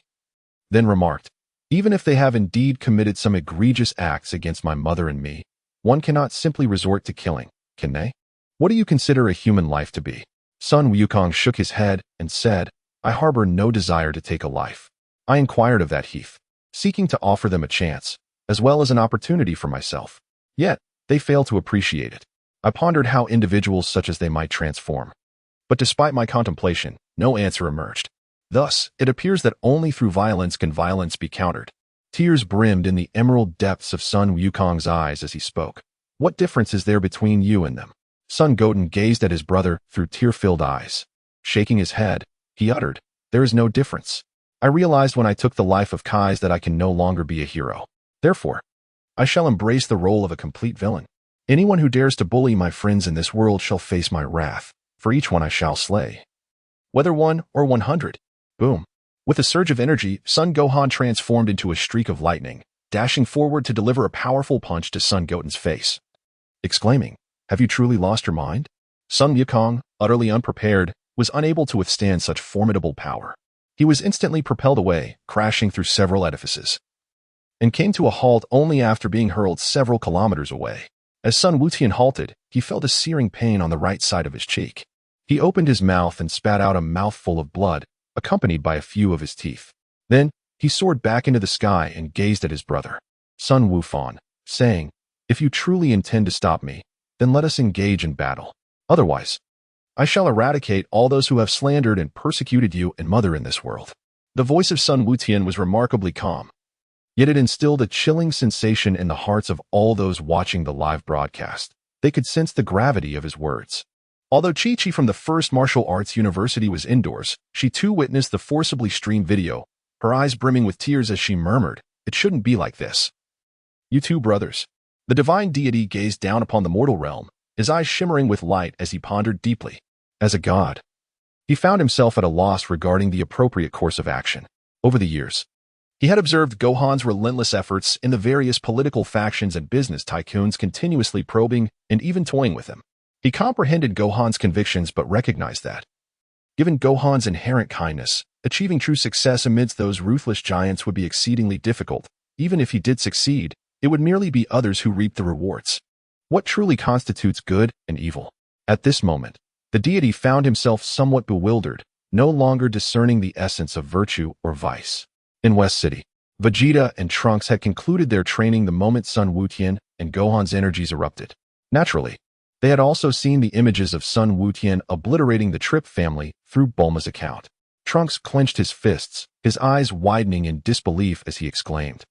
then remarked, "Even if they have indeed committed some egregious acts against my mother and me, one cannot simply resort to killing, can they? What do you consider a human life to be?" Sun Wukong shook his head and said, "I harbor no desire to take a life. I inquired of that heath, seeking to offer them a chance, as well as an opportunity for myself. Yet, they failed to appreciate it. I pondered how individuals such as they might transform. But despite my contemplation, no answer emerged. Thus, it appears that only through violence can violence be countered." Tears brimmed in the emerald depths of Sun Wukong's eyes as he spoke. "What difference is there between you and them?" Sun Goten gazed at his brother through tear-filled eyes. Shaking his head, he uttered, "There is no difference. I realized when I took the life of Kai's that I can no longer be a hero. Therefore, I shall embrace the role of a complete villain. Anyone who dares to bully my friends in this world shall face my wrath. For each one I shall slay. Whether 1 or 100. Boom. With a surge of energy, Sun Gohan transformed into a streak of lightning, dashing forward to deliver a powerful punch to Sun Goten's face. Exclaiming, "Have you truly lost your mind?" Sun Wukong, utterly unprepared, was unable to withstand such formidable power. He was instantly propelled away, crashing through several edifices, and came to a halt only after being hurled several kilometers away. As Sun Wutian halted, he felt a searing pain on the right side of his cheek. He opened his mouth and spat out a mouthful of blood, accompanied by a few of his teeth. Then, he soared back into the sky and gazed at his brother, Sun Wufan, saying, "If you truly intend to stop me, then let us engage in battle. Otherwise, I shall eradicate all those who have slandered and persecuted you and mother in this world." The voice of Sun Wutian was remarkably calm, yet it instilled a chilling sensation in the hearts of all those watching the live broadcast. They could sense the gravity of his words. Although Chi-Chi from the First Martial Arts University was indoors, she too witnessed the forcibly streamed video, her eyes brimming with tears as she murmured, "It shouldn't be like this." "You two brothers." The divine deity gazed down upon the mortal realm, his eyes shimmering with light as he pondered deeply. As a god, he found himself at a loss regarding the appropriate course of action. Over the years, he had observed Gohan's relentless efforts in the various political factions and business tycoons continuously probing and even toying with him. He comprehended Gohan's convictions but recognized that, given Gohan's inherent kindness, achieving true success amidst those ruthless giants would be exceedingly difficult. Even if he did succeed, it would merely be others who reaped the rewards. What truly constitutes good and evil? At this moment, the deity found himself somewhat bewildered, no longer discerning the essence of virtue or vice. In West City, Vegeta and Trunks had concluded their training the moment Sun Wutian and Gohan's energies erupted. Naturally, they had also seen the images of Sun Wutian obliterating the Trip family through Bulma's account. Trunks clenched his fists, his eyes widening in disbelief as he exclaimed,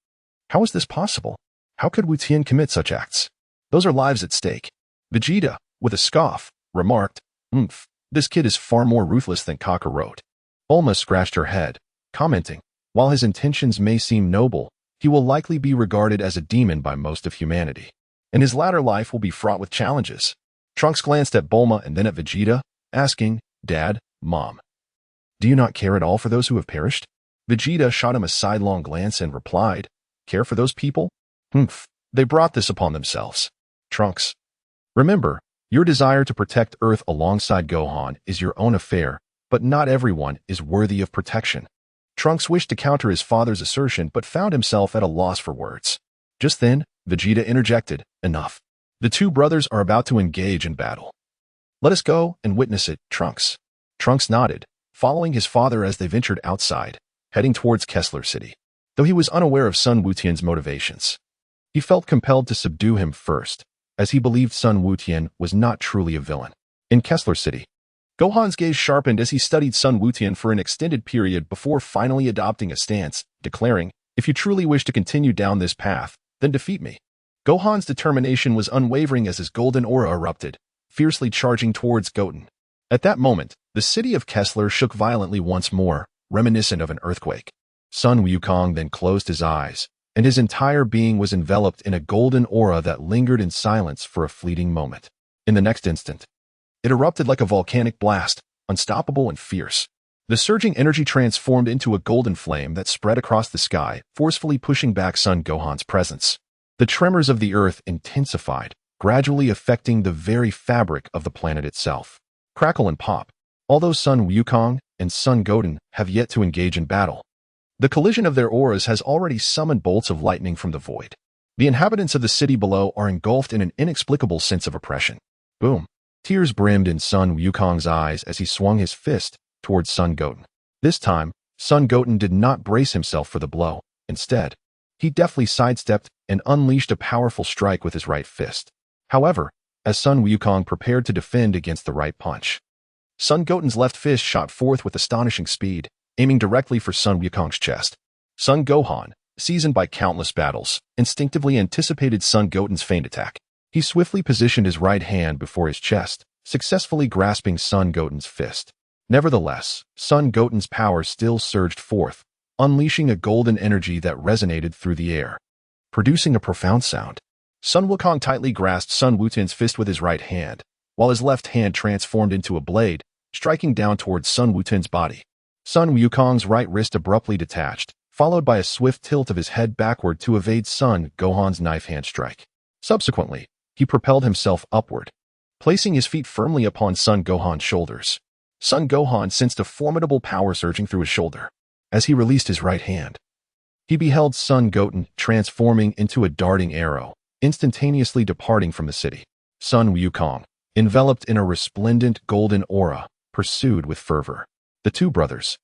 "How is this possible? How could Wu Tian commit such acts? Those are lives at stake." Vegeta, with a scoff, remarked, "This kid is far more ruthless than Kakarot." Bulma scratched her head, commenting, "While his intentions may seem noble, he will likely be regarded as a demon by most of humanity, and his latter life will be fraught with challenges." Trunks glanced at Bulma and then at Vegeta, asking, "Dad, Mom, do you not care at all for those who have perished?" Vegeta shot him a sidelong glance and replied, "Care for those people? They brought this upon themselves." Trunks, remember, your desire to protect Earth alongside Gohan is your own affair, but not everyone is worthy of protection. Trunks wished to counter his father's assertion but found himself at a loss for words. Just then, Vegeta interjected, "Enough. The two brothers are about to engage in battle. Let us go and witness it, Trunks." Trunks nodded, following his father as they ventured outside, heading towards Kessler City. Though he was unaware of Sun Wutian's motivations, he felt compelled to subdue him first, as he believed Sun Wutian was not truly a villain. In Kessler City, Gohan's gaze sharpened as he studied Sun Wutian for an extended period before finally adopting a stance, declaring, "If you truly wish to continue down this path, then defeat me." Gohan's determination was unwavering as his golden aura erupted, fiercely charging towards Goten. At that moment, the city of Kessler shook violently once more, reminiscent of an earthquake. Sun Wukong then closed his eyes, and his entire being was enveloped in a golden aura that lingered in silence for a fleeting moment. In the next instant, it erupted like a volcanic blast, unstoppable and fierce. The surging energy transformed into a golden flame that spread across the sky, forcefully pushing back Son Gohan's presence. The tremors of the earth intensified, gradually affecting the very fabric of the planet itself. Crackle and pop. Although Sun Wukong and Sun Goten have yet to engage in battle, the collision of their auras has already summoned bolts of lightning from the void. The inhabitants of the city below are engulfed in an inexplicable sense of oppression. Boom. Tears brimmed in Sun Wukong's eyes as he swung his fist towards Sun Goten. This time, Sun Goten did not brace himself for the blow. Instead, he deftly sidestepped and unleashed a powerful strike with his right fist. However, as Sun Wukong prepared to defend against the right punch, Sun Goten's left fist shot forth with astonishing speed, aiming directly for Sun Wukong's chest. Sun Gohan, seasoned by countless battles, instinctively anticipated Sun Goten's feigned attack. He swiftly positioned his right hand before his chest, successfully grasping Sun Goten's fist. Nevertheless, Sun Goten's power still surged forth, unleashing a golden energy that resonated through the air, producing a profound sound. Sun Wukong tightly grasped Sun Wutian's fist with his right hand, while his left hand transformed into a blade, striking down towards Sun Wutian's body. Sun Wukong's right wrist abruptly detached, followed by a swift tilt of his head backward to evade Sun Gohan's knife hand strike. Subsequently, he propelled himself upward, placing his feet firmly upon Sun Gohan's shoulders. Sun Gohan sensed a formidable power surging through his shoulder. As he released his right hand, he beheld Sun Goten transforming into a darting arrow, instantaneously departing from the city. Sun Wukong, enveloped in a resplendent golden aura, pursued with fervor. The two brothers,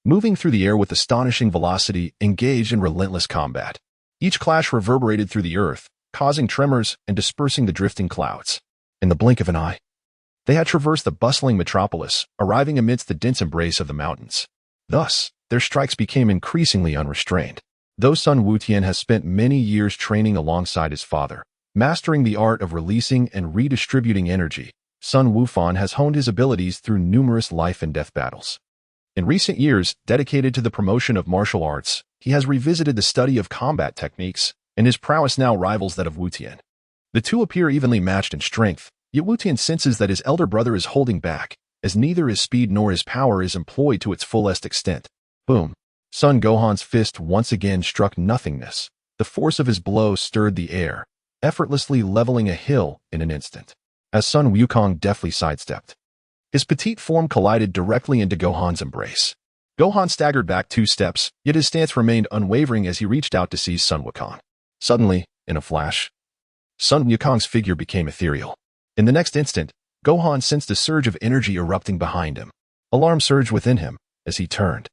moving through the air with astonishing velocity, engaged in relentless combat. Each clash reverberated through the earth, causing tremors and dispersing the drifting clouds. In the blink of an eye, they had traversed the bustling metropolis, arriving amidst the dense embrace of the mountains. Thus, their strikes became increasingly unrestrained. Though Sun Wutian has spent many years training alongside his father, mastering the art of releasing and redistributing energy, Sun Wufan has honed his abilities through numerous life and death battles. In recent years, dedicated to the promotion of martial arts, he has revisited the study of combat techniques, and his prowess now rivals that of Wutian. The two appear evenly matched in strength, yet Wutian senses that his elder brother is holding back, as neither his speed nor his power is employed to its fullest extent. Boom. Sun Gohan's fist once again struck nothingness. The force of his blow stirred the air, effortlessly leveling a hill in an instant. As Sun Wukong deftly sidestepped, his petite form collided directly into Gohan's embrace. Gohan staggered back 2 steps, yet his stance remained unwavering as he reached out to seize Sun Wukong. Suddenly, in a flash, Sun Wukong's figure became ethereal. In the next instant, Gohan sensed a surge of energy erupting behind him. Alarm surged within him as he turned.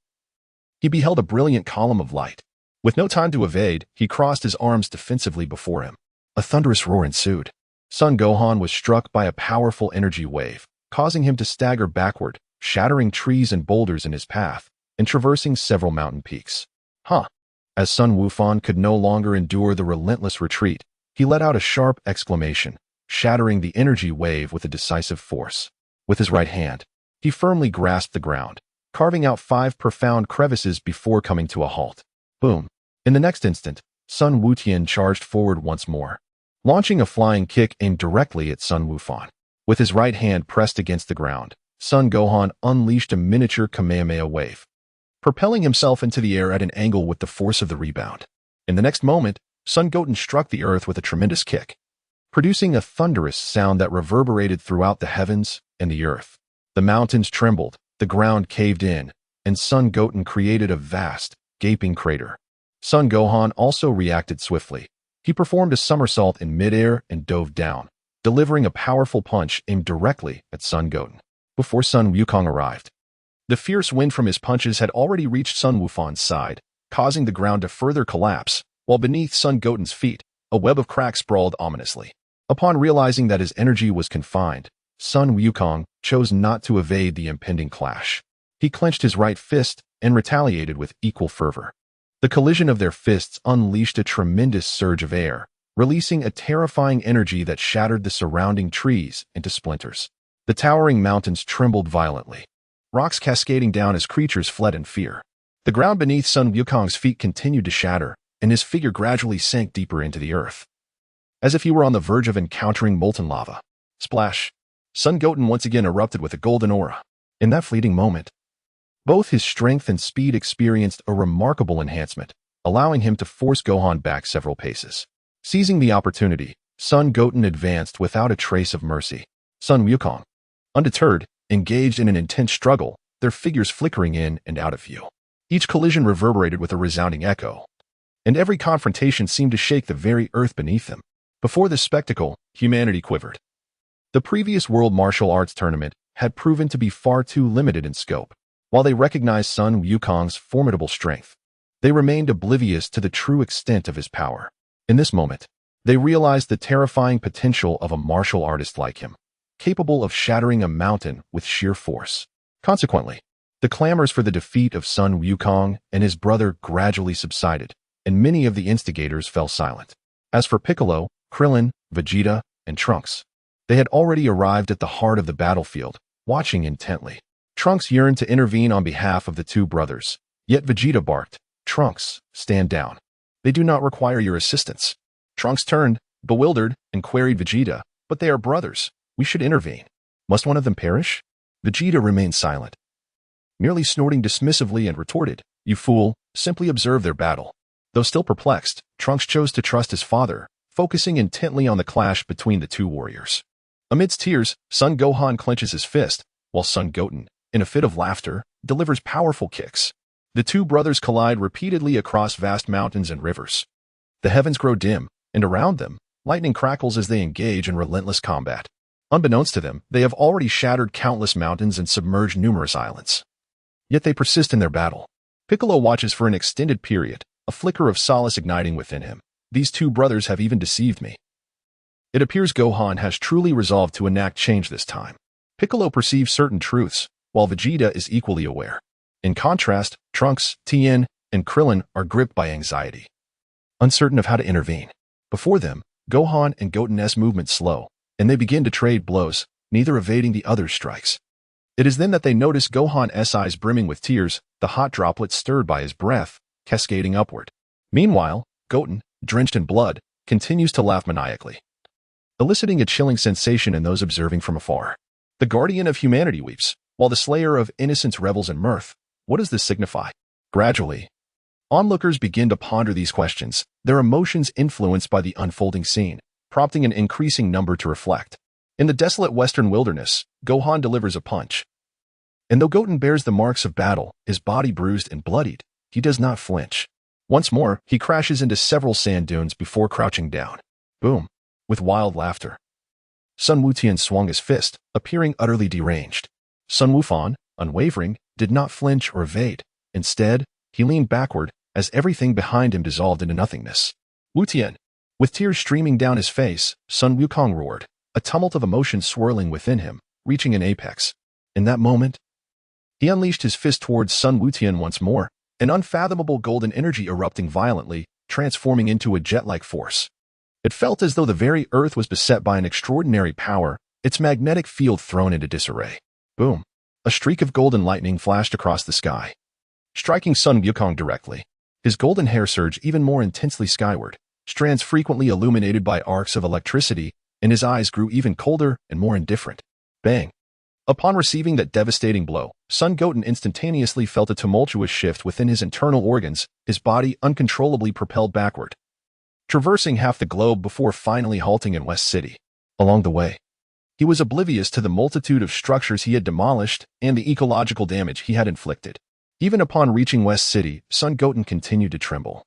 He beheld a brilliant column of light. With no time to evade, he crossed his arms defensively before him. A thunderous roar ensued. Sun Gohan was struck by a powerful energy wave, causing him to stagger backward, shattering trees and boulders in his path, and traversing several mountain peaks. Huh! As Sun Wukong could no longer endure the relentless retreat, he let out a sharp exclamation, shattering the energy wave with a decisive force. With his right hand, he firmly grasped the ground, carving out 5 profound crevices before coming to a halt. Boom! In the next instant, Sun Wutian charged forward once more, launching a flying kick aimed directly at Sun Wukong. With his right hand pressed against the ground, Sun Gohan unleashed a miniature Kamehameha wave, propelling himself into the air at an angle with the force of the rebound. In the next moment, Sun Goten struck the earth with a tremendous kick, producing a thunderous sound that reverberated throughout the heavens and the earth. The mountains trembled, the ground caved in, and Sun Goten created a vast, gaping crater. Sun Gohan also reacted swiftly. He performed a somersault in midair and dove down, delivering a powerful punch aimed directly at Sun Goten. Before Sun Wukong arrived, the fierce wind from his punches had already reached Sun Wukong's side, causing the ground to further collapse, while beneath Sun Goten's feet, a web of cracks sprawled ominously. Upon realizing that his energy was confined, Sun Wukong chose not to evade the impending clash. He clenched his right fist and retaliated with equal fervor. The collision of their fists unleashed a tremendous surge of air, releasing a terrifying energy that shattered the surrounding trees into splinters. The towering mountains trembled violently, rocks cascading down as creatures fled in fear. The ground beneath Sun Wukong's feet continued to shatter, and his figure gradually sank deeper into the earth, as if he were on the verge of encountering molten lava. Splash! Sun Goten once again erupted with a golden aura. In that fleeting moment, both his strength and speed experienced a remarkable enhancement, allowing him to force Gohan back several paces. Seizing the opportunity, Sun Goten advanced without a trace of mercy. Sun Wukong, undeterred, engaged in an intense struggle, their figures flickering in and out of view. Each collision reverberated with a resounding echo, and every confrontation seemed to shake the very earth beneath them. Before this spectacle, humanity quivered. The previous World Martial Arts Tournament had proven to be far too limited in scope. While they recognized Sun Wukong's formidable strength, they remained oblivious to the true extent of his power. In this moment, they realized the terrifying potential of a martial artist like him, capable of shattering a mountain with sheer force. Consequently, the clamors for the defeat of Sun Wukong and his brother gradually subsided, and many of the instigators fell silent. As for Piccolo, Krillin, Vegeta, and Trunks, they had already arrived at the heart of the battlefield, watching intently. Trunks yearned to intervene on behalf of the two brothers, yet Vegeta barked, "Trunks, stand down. They do not require your assistance." Trunks turned, bewildered, and queried Vegeta, "But they are brothers. We should intervene. Must one of them perish?" Vegeta remained silent, merely snorting dismissively and retorted, "You fool, simply observe their battle." Though still perplexed, Trunks chose to trust his father, focusing intently on the clash between the two warriors. Amidst tears, Sun Gohan clenches his fist, while Sun Goten, in a fit of laughter, delivers powerful kicks. The two brothers collide repeatedly across vast mountains and rivers. The heavens grow dim, and around them, lightning crackles as they engage in relentless combat. Unbeknownst to them, they have already shattered countless mountains and submerged numerous islands. Yet they persist in their battle. Piccolo watches for an extended period, a flicker of solace igniting within him. These two brothers have even deceived me. It appears Gohan has truly resolved to enact change this time. Piccolo perceives certain truths, while Vegeta is equally aware. In contrast, Trunks, Tien, and Krillin are gripped by anxiety, uncertain of how to intervene. Before them, Gohan and Goten's movement slow, and they begin to trade blows, neither evading the other's strikes. It is then that they notice Gohan's eyes brimming with tears, the hot droplets stirred by his breath, cascading upward. Meanwhile, Goten, drenched in blood, continues to laugh maniacally, eliciting a chilling sensation in those observing from afar. The guardian of humanity weeps, while the slayer of innocence revels in mirth. What does this signify? Gradually, onlookers begin to ponder these questions, their emotions influenced by the unfolding scene, prompting an increasing number to reflect. In the desolate western wilderness, Gohan delivers a punch. And though Goten bears the marks of battle, his body bruised and bloodied, he does not flinch. Once more, he crashes into several sand dunes before crouching down. Boom! With wild laughter, Sun Wutian swung his fist, appearing utterly deranged. Sun Wukong, unwavering, did not flinch or evade. Instead, he leaned backward as everything behind him dissolved into nothingness. Wutian, with tears streaming down his face, Sun Wukong roared, a tumult of emotion swirling within him, reaching an apex. In that moment, He unleashed his fist towards Sun Wutian once more, an unfathomable golden energy erupting violently, transforming into a jet-like force. It felt as though the very earth was beset by an extraordinary power, its magnetic field thrown into disarray. Boom! A streak of golden lightning flashed across the sky, striking Sun Wukong directly. His golden hair surged even more intensely skyward, strands frequently illuminated by arcs of electricity, and his eyes grew even colder and more indifferent. Bang! Upon receiving that devastating blow, Sun Goten instantaneously felt a tumultuous shift within his internal organs, his body uncontrollably propelled backward, traversing half the globe before finally halting in West City. Along the way, he was oblivious to the multitude of structures he had demolished and the ecological damage he had inflicted. Even upon reaching West City, Sun Goten continued to tremble,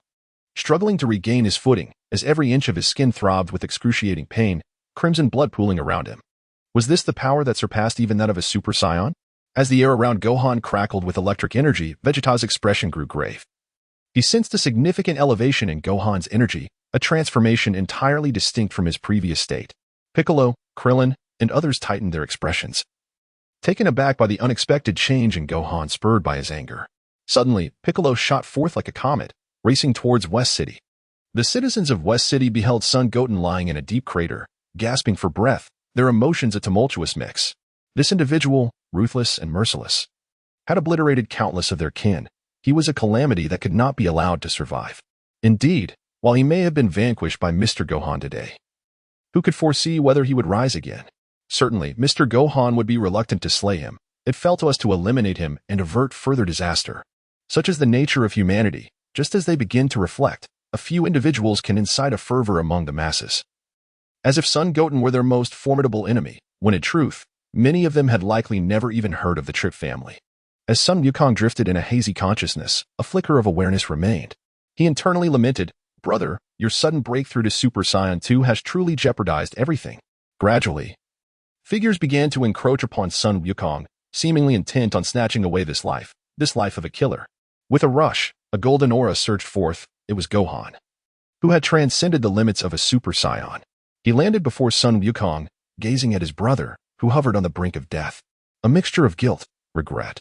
struggling to regain his footing as every inch of his skin throbbed with excruciating pain, crimson blood pooling around him. Was this the power that surpassed even that of a Super Saiyan? As the air around Gohan crackled with electric energy, Vegeta's expression grew grave. He sensed a significant elevation in Gohan's energy, a transformation entirely distinct from his previous state. Piccolo, Krillin, and others tightened their expressions, taken aback by the unexpected change in Gohan spurred by his anger. Suddenly, Piccolo shot forth like a comet, racing towards West City. The citizens of West City beheld Sun Goten lying in a deep crater, gasping for breath, their emotions a tumultuous mix. This individual, ruthless and merciless, had obliterated countless of their kin. He was a calamity that could not be allowed to survive. Indeed, while he may have been vanquished by Mr. Gohan today, who could foresee whether he would rise again? Certainly, Mr. Gohan would be reluctant to slay him. It fell to us to eliminate him and avert further disaster. Such is the nature of humanity. Just as they begin to reflect, a few individuals can incite a fervor among the masses, as if Sun Goten were their most formidable enemy, when in truth, many of them had likely never even heard of the Trip family. As Sun Wukong drifted in a hazy consciousness, a flicker of awareness remained. He internally lamented, "Brother, your sudden breakthrough to Super Saiyan 2 has truly jeopardized everything." Gradually, figures began to encroach upon Sun Wukong, seemingly intent on snatching away this life of a killer. With a rush, a golden aura surged forth. It was Gohan, who had transcended the limits of a Super Saiyan. He landed before Sun Wukong, gazing at his brother, who hovered on the brink of death. A mixture of guilt, regret,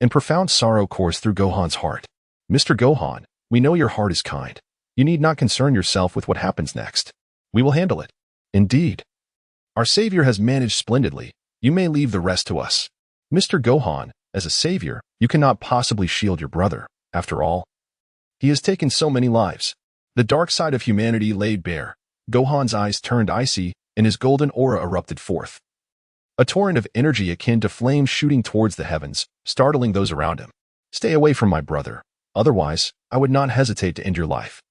and profound sorrow coursed through Gohan's heart. "Mr. Gohan, we know your heart is kind. You need not concern yourself with what happens next. We will handle it. Indeed, our savior has managed splendidly. You may leave the rest to us." Mr. Gohan, as a savior, you cannot possibly shield your brother. After all, he has taken so many lives. The dark side of humanity laid bare. Gohan's eyes turned icy, and his golden aura erupted forth, a torrent of energy akin to flames shooting towards the heavens, startling those around him. "Stay away from my brother. Otherwise, I would not hesitate to end your life."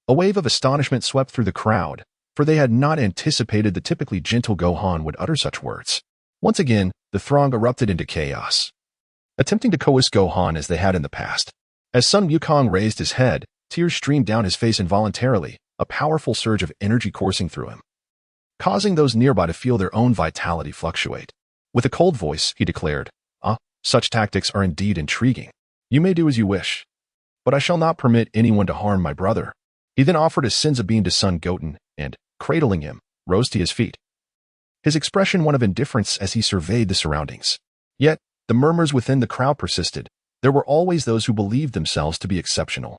A wave of astonishment swept through the crowd, for they had not anticipated the typically gentle Gohan would utter such words. Once again, the throng erupted into chaos, attempting to coerce Gohan as they had in the past. As Sun Wukong raised his head, tears streamed down his face involuntarily, a powerful surge of energy coursing through him, causing those nearby to feel their own vitality fluctuate. With a cold voice, he declared, such tactics are indeed intriguing. You may do as you wish, but I shall not permit anyone to harm my brother." He then offered a senzu bean to Sun Goten and, cradling him, rose to his feet, his expression one of indifference as he surveyed the surroundings. Yet, the murmurs within the crowd persisted. There were always those who believed themselves to be exceptional,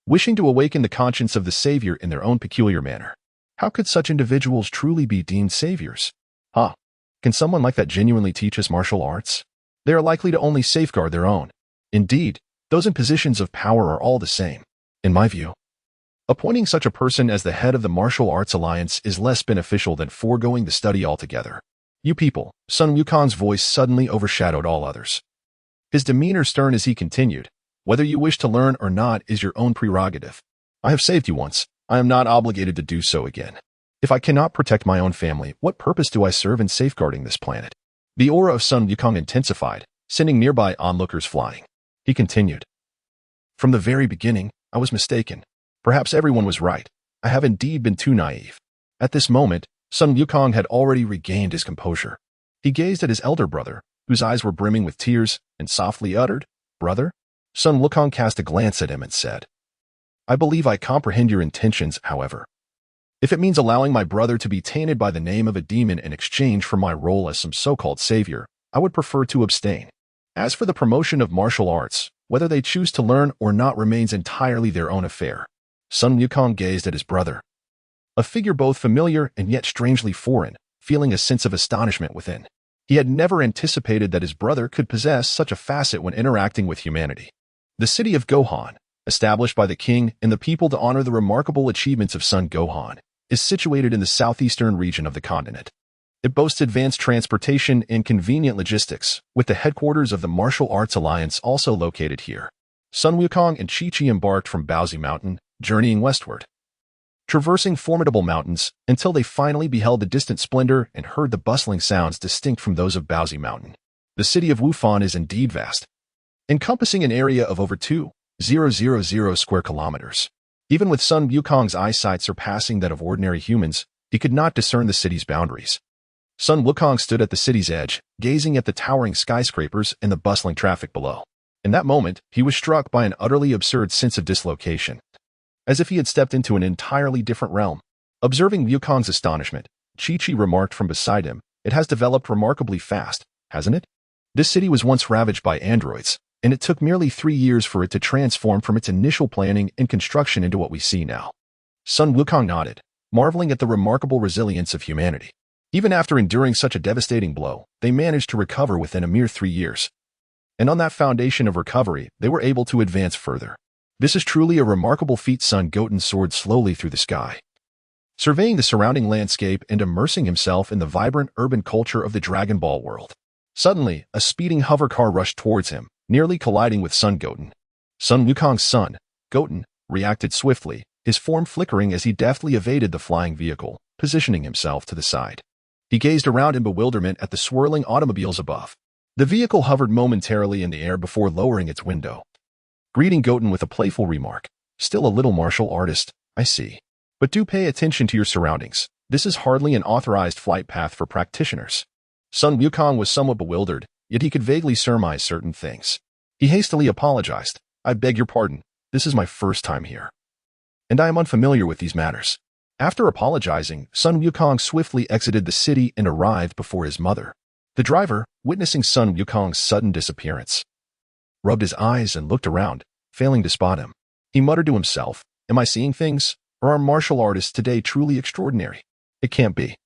wishing to awaken the conscience of the savior in their own peculiar manner. How could such individuals truly be deemed saviors? Can someone like that genuinely teach us martial arts? They are likely to only safeguard their own. Indeed, those in positions of power are all the same. In my view, appointing such a person as the head of the Martial Arts Alliance is less beneficial than foregoing the study altogether. You people, Sun Wukong's voice suddenly overshadowed all others, his demeanor stern as he continued, "Whether you wish to learn or not is your own prerogative. I have saved you once. I am not obligated to do so again. If I cannot protect my own family, what purpose do I serve in safeguarding this planet?" The aura of Sun Wukong intensified, sending nearby onlookers flying. He continued, "From the very beginning, I was mistaken. Perhaps everyone was right. I have indeed been too naive." At this moment, Sun Wukong had already regained his composure. He gazed at his elder brother, whose eyes were brimming with tears, and softly uttered, "Brother?" Sun Wukong cast a glance at him and said, "I believe I comprehend your intentions, however. If it means allowing my brother to be tainted by the name of a demon in exchange for my role as some so-called savior, I would prefer to abstain." As for the promotion of martial arts, whether they choose to learn or not remains entirely their own affair. Sun Wukong gazed at his brother, a figure both familiar and yet strangely foreign, feeling a sense of astonishment within. He had never anticipated that his brother could possess such a facet when interacting with humanity. The city of Gohan, established by the king and the people to honor the remarkable achievements of Sun Gohan, is situated in the southeastern region of the continent. It boasts advanced transportation and convenient logistics, with the headquarters of the Martial Arts Alliance also located here. Sun Wukong and Chi-Chi embarked from Baozi Mountain, journeying westward, traversing formidable mountains until they finally beheld the distant splendor and heard the bustling sounds distinct from those of Baozi Mountain. The city of Wufan is indeed vast, encompassing an area of over 2,000 square kilometers. Even with Sun Wukong's eyesight surpassing that of ordinary humans, he could not discern the city's boundaries. Sun Wukong stood at the city's edge, gazing at the towering skyscrapers and the bustling traffic below. In that moment, he was struck by an utterly absurd sense of dislocation, as if he had stepped into an entirely different realm. Observing Wukong's astonishment, Chi-Chi remarked from beside him, "It has developed remarkably fast, hasn't it? This city was once ravaged by androids, and it took merely 3 years for it to transform from its initial planning and construction into what we see now." Sun Wukong nodded, marveling at the remarkable resilience of humanity. Even after enduring such a devastating blow, they managed to recover within a mere 3 years. And on that foundation of recovery, they were able to advance further. This is truly a remarkable feat. Sun Goten soared slowly through the sky, surveying the surrounding landscape and immersing himself in the vibrant urban culture of the Dragon Ball world. Suddenly, a speeding hover car rushed towards him, nearly colliding with Sun Goten. Sun Wukong's son, Goten, reacted swiftly, his form flickering as he deftly evaded the flying vehicle, positioning himself to the side. He gazed around in bewilderment at the swirling automobiles above. The vehicle hovered momentarily in the air before lowering its window, greeting Goten with a playful remark. "Still a little martial artist, I see. But do pay attention to your surroundings. This is hardly an authorized flight path for practitioners." Sun Wukong was somewhat bewildered, yet he could vaguely surmise certain things. He hastily apologized. "I beg your pardon. This is my first time here, and I am unfamiliar with these matters." After apologizing, Sun Wukong swiftly exited the city and arrived before his mother. The driver, witnessing Sun Wukong's sudden disappearance, rubbed his eyes and looked around, failing to spot him. He muttered to himself, "Am I seeing things? Or are martial artists today truly extraordinary? It can't be.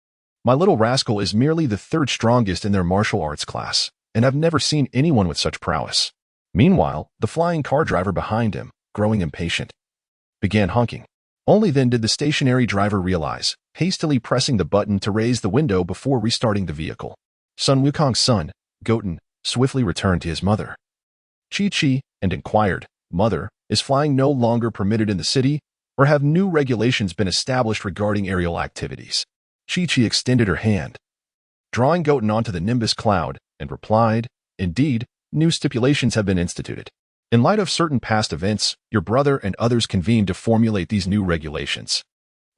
My little rascal is merely the 3rd strongest in their martial arts class, and I've never seen anyone with such prowess." Meanwhile, the flying car driver behind him, growing impatient, began honking. Only then did the stationary driver realize, hastily pressing the button to raise the window before restarting the vehicle. Sun Wukong's son, Goten, swiftly returned to his mother, Chi-Chi, and inquired, "Mother, is flying no longer permitted in the city, or have new regulations been established regarding aerial activities?" Chi-Chi extended her hand, drawing Goten onto the Nimbus cloud, and replied, "Indeed, new stipulations have been instituted. In light of certain past events, your brother and others convened to formulate these new regulations.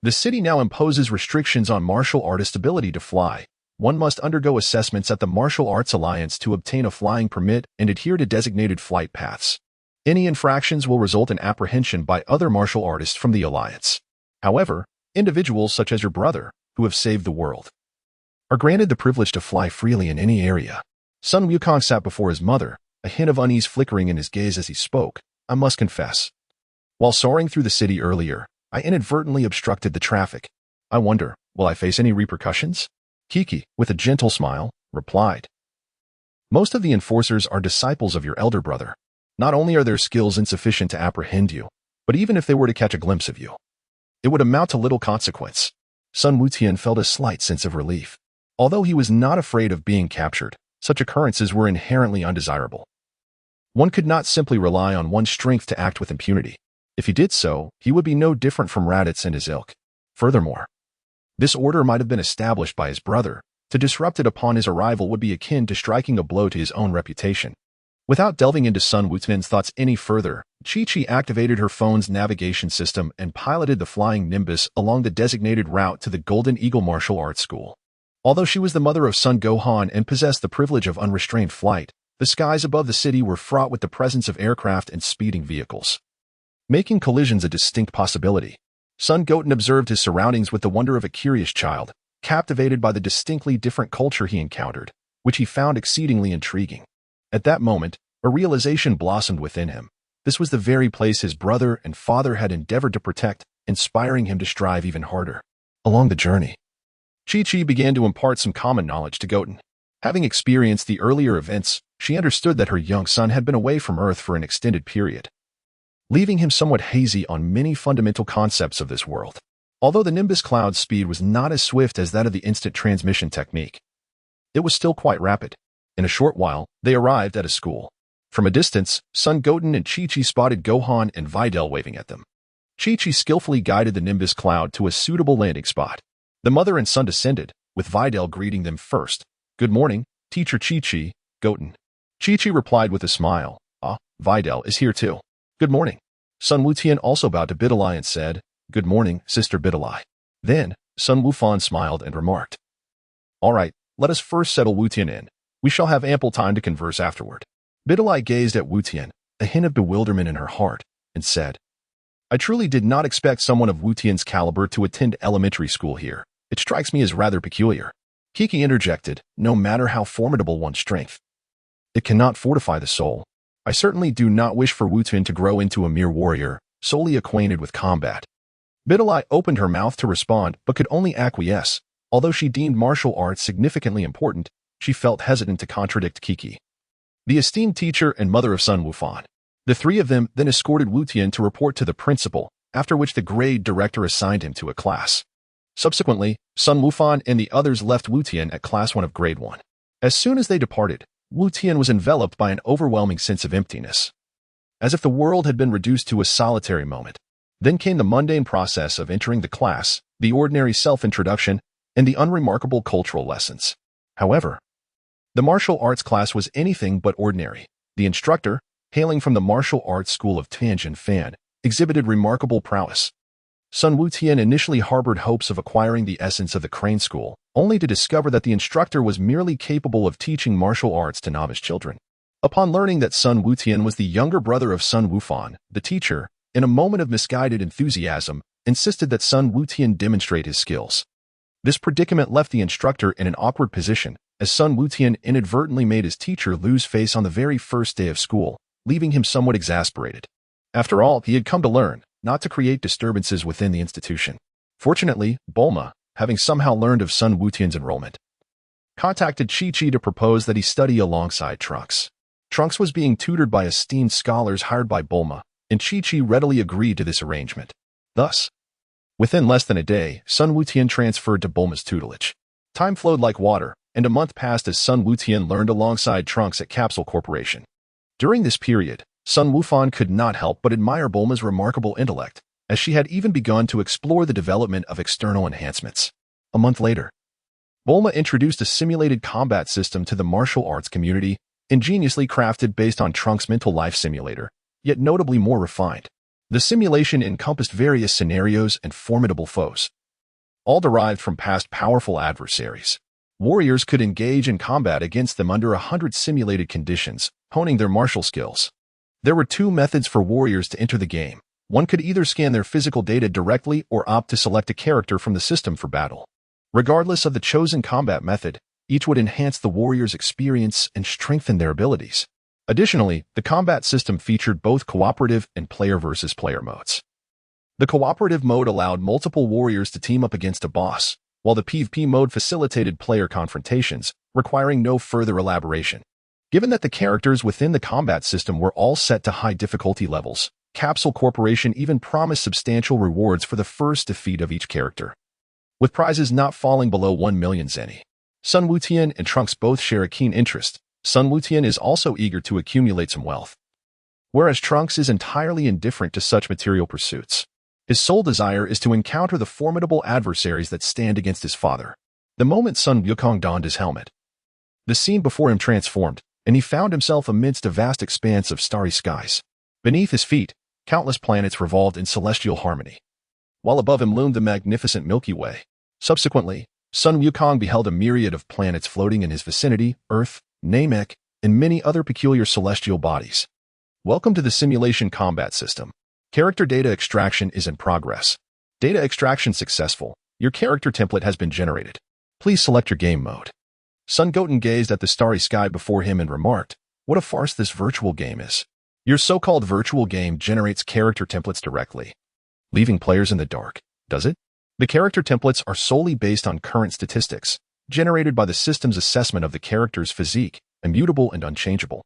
The city now imposes restrictions on martial artists' ability to fly. One must undergo assessments at the Martial Arts Alliance to obtain a flying permit and adhere to designated flight paths. Any infractions will result in apprehension by other martial artists from the Alliance. However, individuals such as your brother, who have saved the world, are granted the privilege to fly freely in any area." Sun Wukong sat before his mother, a hint of unease flickering in his gaze as he spoke. "I must confess, while soaring through the city earlier, I inadvertently obstructed the traffic. I wonder, will I face any repercussions?" Kiki, with a gentle smile, replied, "Most of the enforcers are disciples of your elder brother. Not only are their skills insufficient to apprehend you, but even if they were to catch a glimpse of you, it would amount to little consequence." Sun Wutian felt a slight sense of relief. Although he was not afraid of being captured, such occurrences were inherently undesirable. One could not simply rely on one's strength to act with impunity. If he did so, he would be no different from Raditz and his ilk. Furthermore, this order might have been established by his brother. To disrupt it upon his arrival would be akin to striking a blow to his own reputation. Without delving into Sun Wutian's thoughts any further, Chi-Chi activated her phone's navigation system and piloted the flying Nimbus along the designated route to the Golden Eagle Martial Arts School. Although she was the mother of Sun Gohan and possessed the privilege of unrestrained flight, the skies above the city were fraught with the presence of aircraft and speeding vehicles, making collisions a distinct possibility. Sun Goten observed his surroundings with the wonder of a curious child, captivated by the distinctly different culture he encountered, which he found exceedingly intriguing. At that moment, a realization blossomed within him. This was the very place his brother and father had endeavored to protect, inspiring him to strive even harder. Along the journey, Chi-Chi began to impart some common knowledge to Goten. Having experienced the earlier events, she understood that her young son had been away from Earth for an extended period, leaving him somewhat hazy on many fundamental concepts of this world. Although the Nimbus Cloud's speed was not as swift as that of the instant transmission technique, it was still quite rapid. In a short while, they arrived at a school. From a distance, Son Goten and Chi-Chi spotted Gohan and Videl waving at them. Chi-Chi skillfully guided the Nimbus Cloud to a suitable landing spot. The mother and son descended, with Videl greeting them first. "Good morning, Teacher Chi-Chi, Goten." Chi-Chi replied with a smile. "Ah, Videl is here too. Good morning." Sun Wutian also bowed to Bidalai and said, "Good morning, Sister Bidalai." Then, Sun Wufan smiled and remarked, "All right, let us first settle Wutian in. We shall have ample time to converse afterward." Bidalai gazed at Wutian, a hint of bewilderment in her heart, and said, "I truly did not expect someone of Wutian's caliber to attend elementary school here. It strikes me as rather peculiar." Kiki interjected, "No matter how formidable one's strength, it cannot fortify the soul. I certainly do not wish for Wutian to grow into a mere warrior, solely acquainted with combat." Bidalai opened her mouth to respond, but could only acquiesce. Although she deemed martial arts significantly important, she felt hesitant to contradict Kiki, the esteemed teacher and mother of Sun Wufan. The three of them then escorted Wutian to report to the principal, after which the grade director assigned him to a class. Subsequently, Sun Wufan and the others left Wutian at Class 1 of Grade 1. As soon as they departed, Wutian was enveloped by an overwhelming sense of emptiness, as if the world had been reduced to a solitary moment. Then came the mundane process of entering the class, the ordinary self-introduction, and the unremarkable cultural lessons. However, the martial arts class was anything but ordinary. The instructor, hailing from the martial arts school of Tianjin Fan, exhibited remarkable prowess. Sun Wutian initially harbored hopes of acquiring the essence of the Crane School, only to discover that the instructor was merely capable of teaching martial arts to novice children. Upon learning that Sun Wutian was the younger brother of Sun Wufan, the teacher, in a moment of misguided enthusiasm, insisted that Sun Wutian demonstrate his skills. This predicament left the instructor in an awkward position, as Sun Wutian inadvertently made his teacher lose face on the very first day of school, leaving him somewhat exasperated. After all, he had come to learn, not to create disturbances within the institution. Fortunately, Bulma, having somehow learned of Sun Wutian's enrollment, contacted Chi-Chi to propose that he study alongside Trunks. Trunks was being tutored by esteemed scholars hired by Bulma, and Chi-Chi readily agreed to this arrangement. Thus, within less than a day, Sun Wutian transferred to Bulma's tutelage. Time flowed like water, and a month passed as Sun Wutian learned alongside Trunks at Capsule Corporation. During this period, Sun Wufan could not help but admire Bulma's remarkable intellect, as she had even begun to explore the development of external enhancements. A month later, Bulma introduced a simulated combat system to the martial arts community, ingeniously crafted based on Trunks' mental life simulator, yet notably more refined. The simulation encompassed various scenarios and formidable foes, all derived from past powerful adversaries. Warriors could engage in combat against them under 100 simulated conditions, honing their martial skills. There were two methods for warriors to enter the game. One could either scan their physical data directly or opt to select a character from the system for battle. Regardless of the chosen combat method, each would enhance the warrior's experience and strengthen their abilities. Additionally, the combat system featured both cooperative and player versus player modes. The cooperative mode allowed multiple warriors to team up against a boss, while the PvP mode facilitated player confrontations, requiring no further elaboration. Given that the characters within the combat system were all set to high difficulty levels, Capsule Corporation even promised substantial rewards for the first defeat of each character, with prizes not falling below 1 million zeni. Sun Wutian and Trunks both share a keen interest. Sun Wutian is also eager to accumulate some wealth, whereas Trunks is entirely indifferent to such material pursuits. His sole desire is to encounter the formidable adversaries that stand against his father. The moment Sun Wukong donned his helmet, the scene before him transformed, and he found himself amidst a vast expanse of starry skies. Beneath his feet, countless planets revolved in celestial harmony, while above him loomed the magnificent Milky Way. Subsequently, Sun Wukong beheld a myriad of planets floating in his vicinity, Earth, Namek, and many other peculiar celestial bodies. Welcome to the simulation combat system. Character data extraction is in progress. Data extraction successful. Your character template has been generated. Please select your game mode. Sun Goten gazed at the starry sky before him and remarked, What a farce this virtual game is. Your so-called virtual game generates character templates directly, leaving players in the dark, does it? The character templates are solely based on current statistics, generated by the system's assessment of the character's physique, immutable and unchangeable.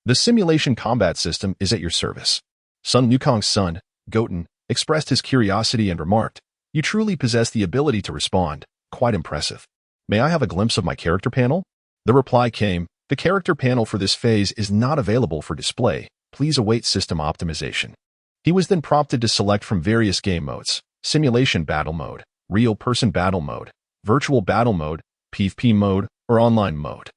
The simulation combat system is at your service. Sun Wukong's son, Goten, expressed his curiosity and remarked, "You truly possess the ability to respond. Quite impressive. May I have a glimpse of my character panel?" The reply came, "The character panel for this phase is not available for display. Please await system optimization." He was then prompted to select from various game modes: simulation battle mode, real-person battle mode, virtual battle mode, PvP mode, or online mode.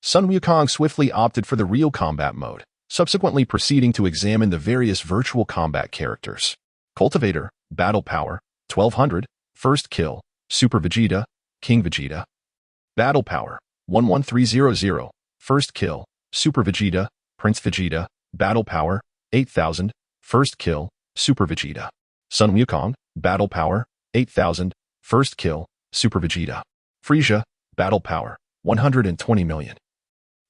Sun Wukong swiftly opted for the real combat mode, subsequently proceeding to examine the various virtual combat characters. Cultivator, Battle Power, 1200, First Kill, Super Vegeta, King Vegeta. Battle Power, 11300, First Kill, Super Vegeta, Prince Vegeta. Battle Power, 8000, First Kill, Super Vegeta. Sun Wukong, Battle Power, 8000, First Kill, Super Vegeta. Frieza, Battle Power, 120 million.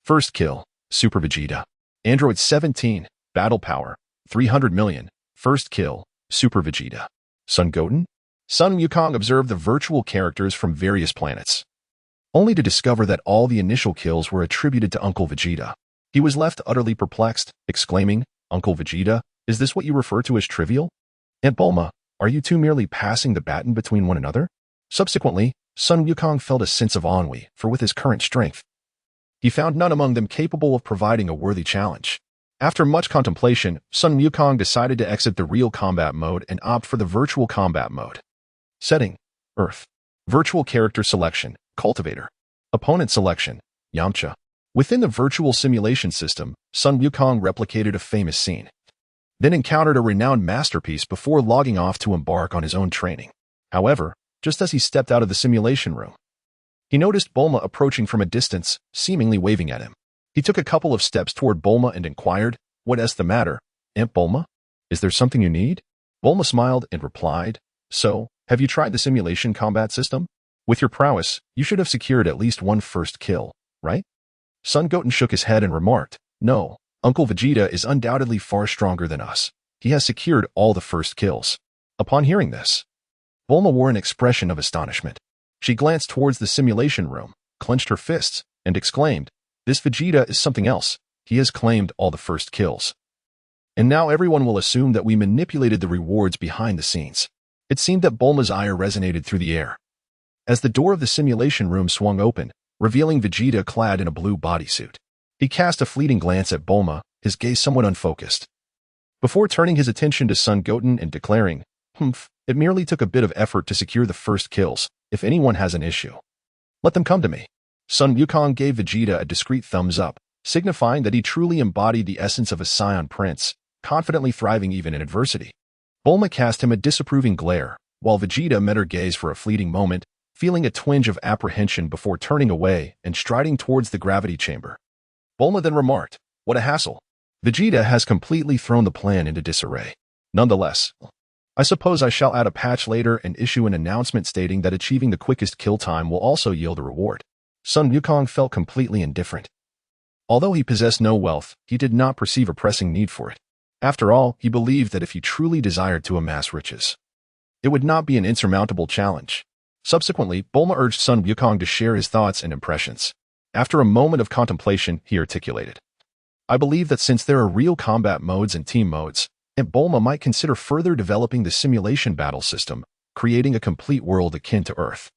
First Kill, Super Vegeta. Android 17, Battle Power, 300 million. First Kill, Super Vegeta. Sun Goten? Sun Wukong observed the virtual characters from various planets, only to discover that all the initial kills were attributed to Uncle Vegeta. He was left utterly perplexed, exclaiming, "Uncle Vegeta, is this what you refer to as trivial? Aunt Bulma, are you two merely passing the baton between one another?" Subsequently, Sun Wukong felt a sense of ennui, for with his current strength, he found none among them capable of providing a worthy challenge. After much contemplation, Sun Wukong decided to exit the real combat mode and opt for the virtual combat mode. Setting: Earth. Virtual character selection: Cultivator. Opponent selection: Yamcha. Within the virtual simulation system, Sun Wukong replicated a famous scene, then encountered a renowned masterpiece before logging off to embark on his own training. However, just as he stepped out of the simulation room, he noticed Bulma approaching from a distance, seemingly waving at him. He took a couple of steps toward Bulma and inquired, "What's the matter, Aunt Bulma? Is there something you need?" Bulma smiled and replied, "So, have you tried the simulation combat system? With your prowess, you should have secured at least one first kill, right?" Sun Goten shook his head and remarked, "No, Uncle Vegeta is undoubtedly far stronger than us. He has secured all the first kills." Upon hearing this, Bulma wore an expression of astonishment. She glanced towards the simulation room, clenched her fists, and exclaimed, "This Vegeta is something else. He has claimed all the first kills. And now everyone will assume that we manipulated the rewards behind the scenes." It seemed that Bulma's ire resonated through the air, as the door of the simulation room swung open, revealing Vegeta clad in a blue bodysuit. He cast a fleeting glance at Bulma, his gaze somewhat unfocused, before turning his attention to Sun Goten and declaring, "It merely took a bit of effort to secure the first kills. If anyone has an issue, let them come to me." Sun Wukong gave Vegeta a discreet thumbs up, signifying that he truly embodied the essence of a scion prince, confidently thriving even in adversity. Bulma cast him a disapproving glare, while Vegeta met her gaze for a fleeting moment, feeling a twinge of apprehension before turning away and striding towards the gravity chamber. Bulma then remarked, "What a hassle. Vegeta has completely thrown the plan into disarray. Nonetheless, I suppose I shall add a patch later and issue an announcement stating that achieving the quickest kill time will also yield a reward." Sun Wukong felt completely indifferent. Although he possessed no wealth, he did not perceive a pressing need for it. After all, he believed that if he truly desired to amass riches, it would not be an insurmountable challenge. Subsequently, Bulma urged Sun Wukong to share his thoughts and impressions. After a moment of contemplation, he articulated, "I believe that since there are real combat modes and team modes, Aunt Bulma might consider further developing the simulation battle system, creating a complete world akin to Earth.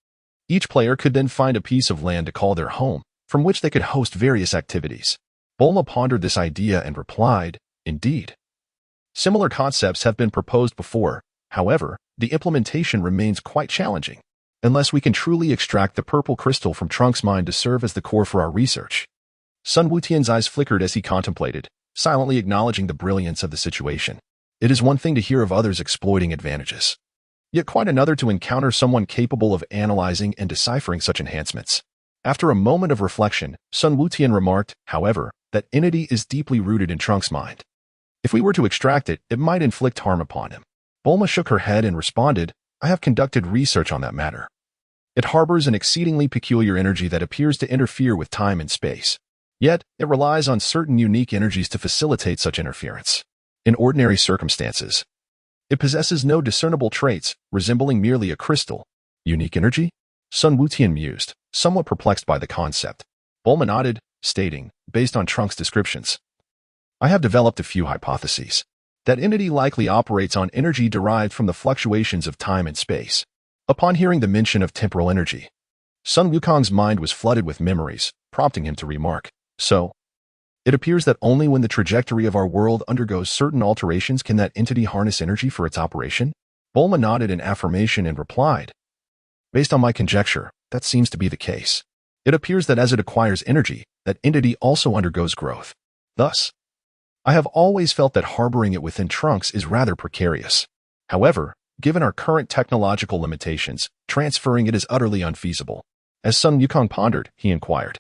Each player could then find a piece of land to call their home, from which they could host various activities." Bulma pondered this idea and replied, "Indeed. Similar concepts have been proposed before. However, the implementation remains quite challenging, unless we can truly extract the purple crystal from Trunks' mind to serve as the core for our research." Sun Wutian's eyes flickered as he contemplated, silently acknowledging the brilliance of the situation. It is one thing to hear of others exploiting advantages, yet quite another to encounter someone capable of analyzing and deciphering such enhancements. After a moment of reflection, Sun Wutian remarked, however, that entity is deeply rooted in Trunks' mind. If we were to extract it, it might inflict harm upon him. Bulma shook her head and responded, "I have conducted research on that matter. It harbors an exceedingly peculiar energy that appears to interfere with time and space. Yet, it relies on certain unique energies to facilitate such interference. In ordinary circumstances, it possesses no discernible traits, resembling merely a crystal. Unique energy? Sun Wutian mused, somewhat perplexed by the concept. Bulma nodded, stating, based on Trunks' descriptions, I have developed a few hypotheses. That entity likely operates on energy derived from the fluctuations of time and space. Upon hearing the mention of temporal energy, Sun Wukong's mind was flooded with memories, prompting him to remark, so, it appears that only when the trajectory of our world undergoes certain alterations can that entity harness energy for its operation? Bulma nodded in affirmation and replied, based on my conjecture, that seems to be the case. It appears that as it acquires energy, that entity also undergoes growth. Thus, I have always felt that harboring it within Trunks is rather precarious. However, given our current technological limitations, transferring it is utterly unfeasible. As Sun Wukong pondered, he inquired,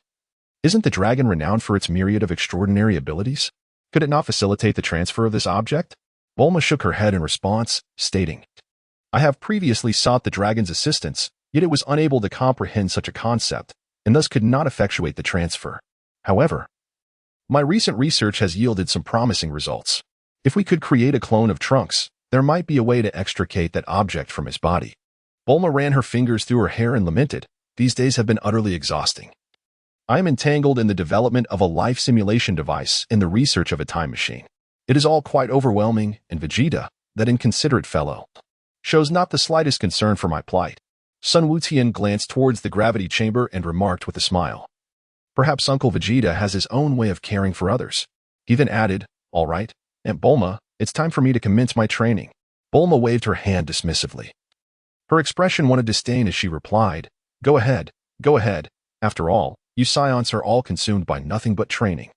isn't the dragon renowned for its myriad of extraordinary abilities? Could it not facilitate the transfer of this object? Bulma shook her head in response, stating, I have previously sought the dragon's assistance, yet it was unable to comprehend such a concept, and thus could not effectuate the transfer. However, my recent research has yielded some promising results. If we could create a clone of Trunks, there might be a way to extricate that object from his body. Bulma ran her fingers through her hair and lamented, these days have been utterly exhausting. I am entangled in the development of a life simulation device and the research of a time machine. It is all quite overwhelming, and Vegeta, that inconsiderate fellow, shows not the slightest concern for my plight. Sun Wutian glanced towards the gravity chamber and remarked with a smile, perhaps Uncle Vegeta has his own way of caring for others. He then added, all right, Aunt Bulma, it's time for me to commence my training. Bulma waved her hand dismissively. Her expression one of disdain as she replied, go ahead. After all, you scions are all consumed by nothing but training.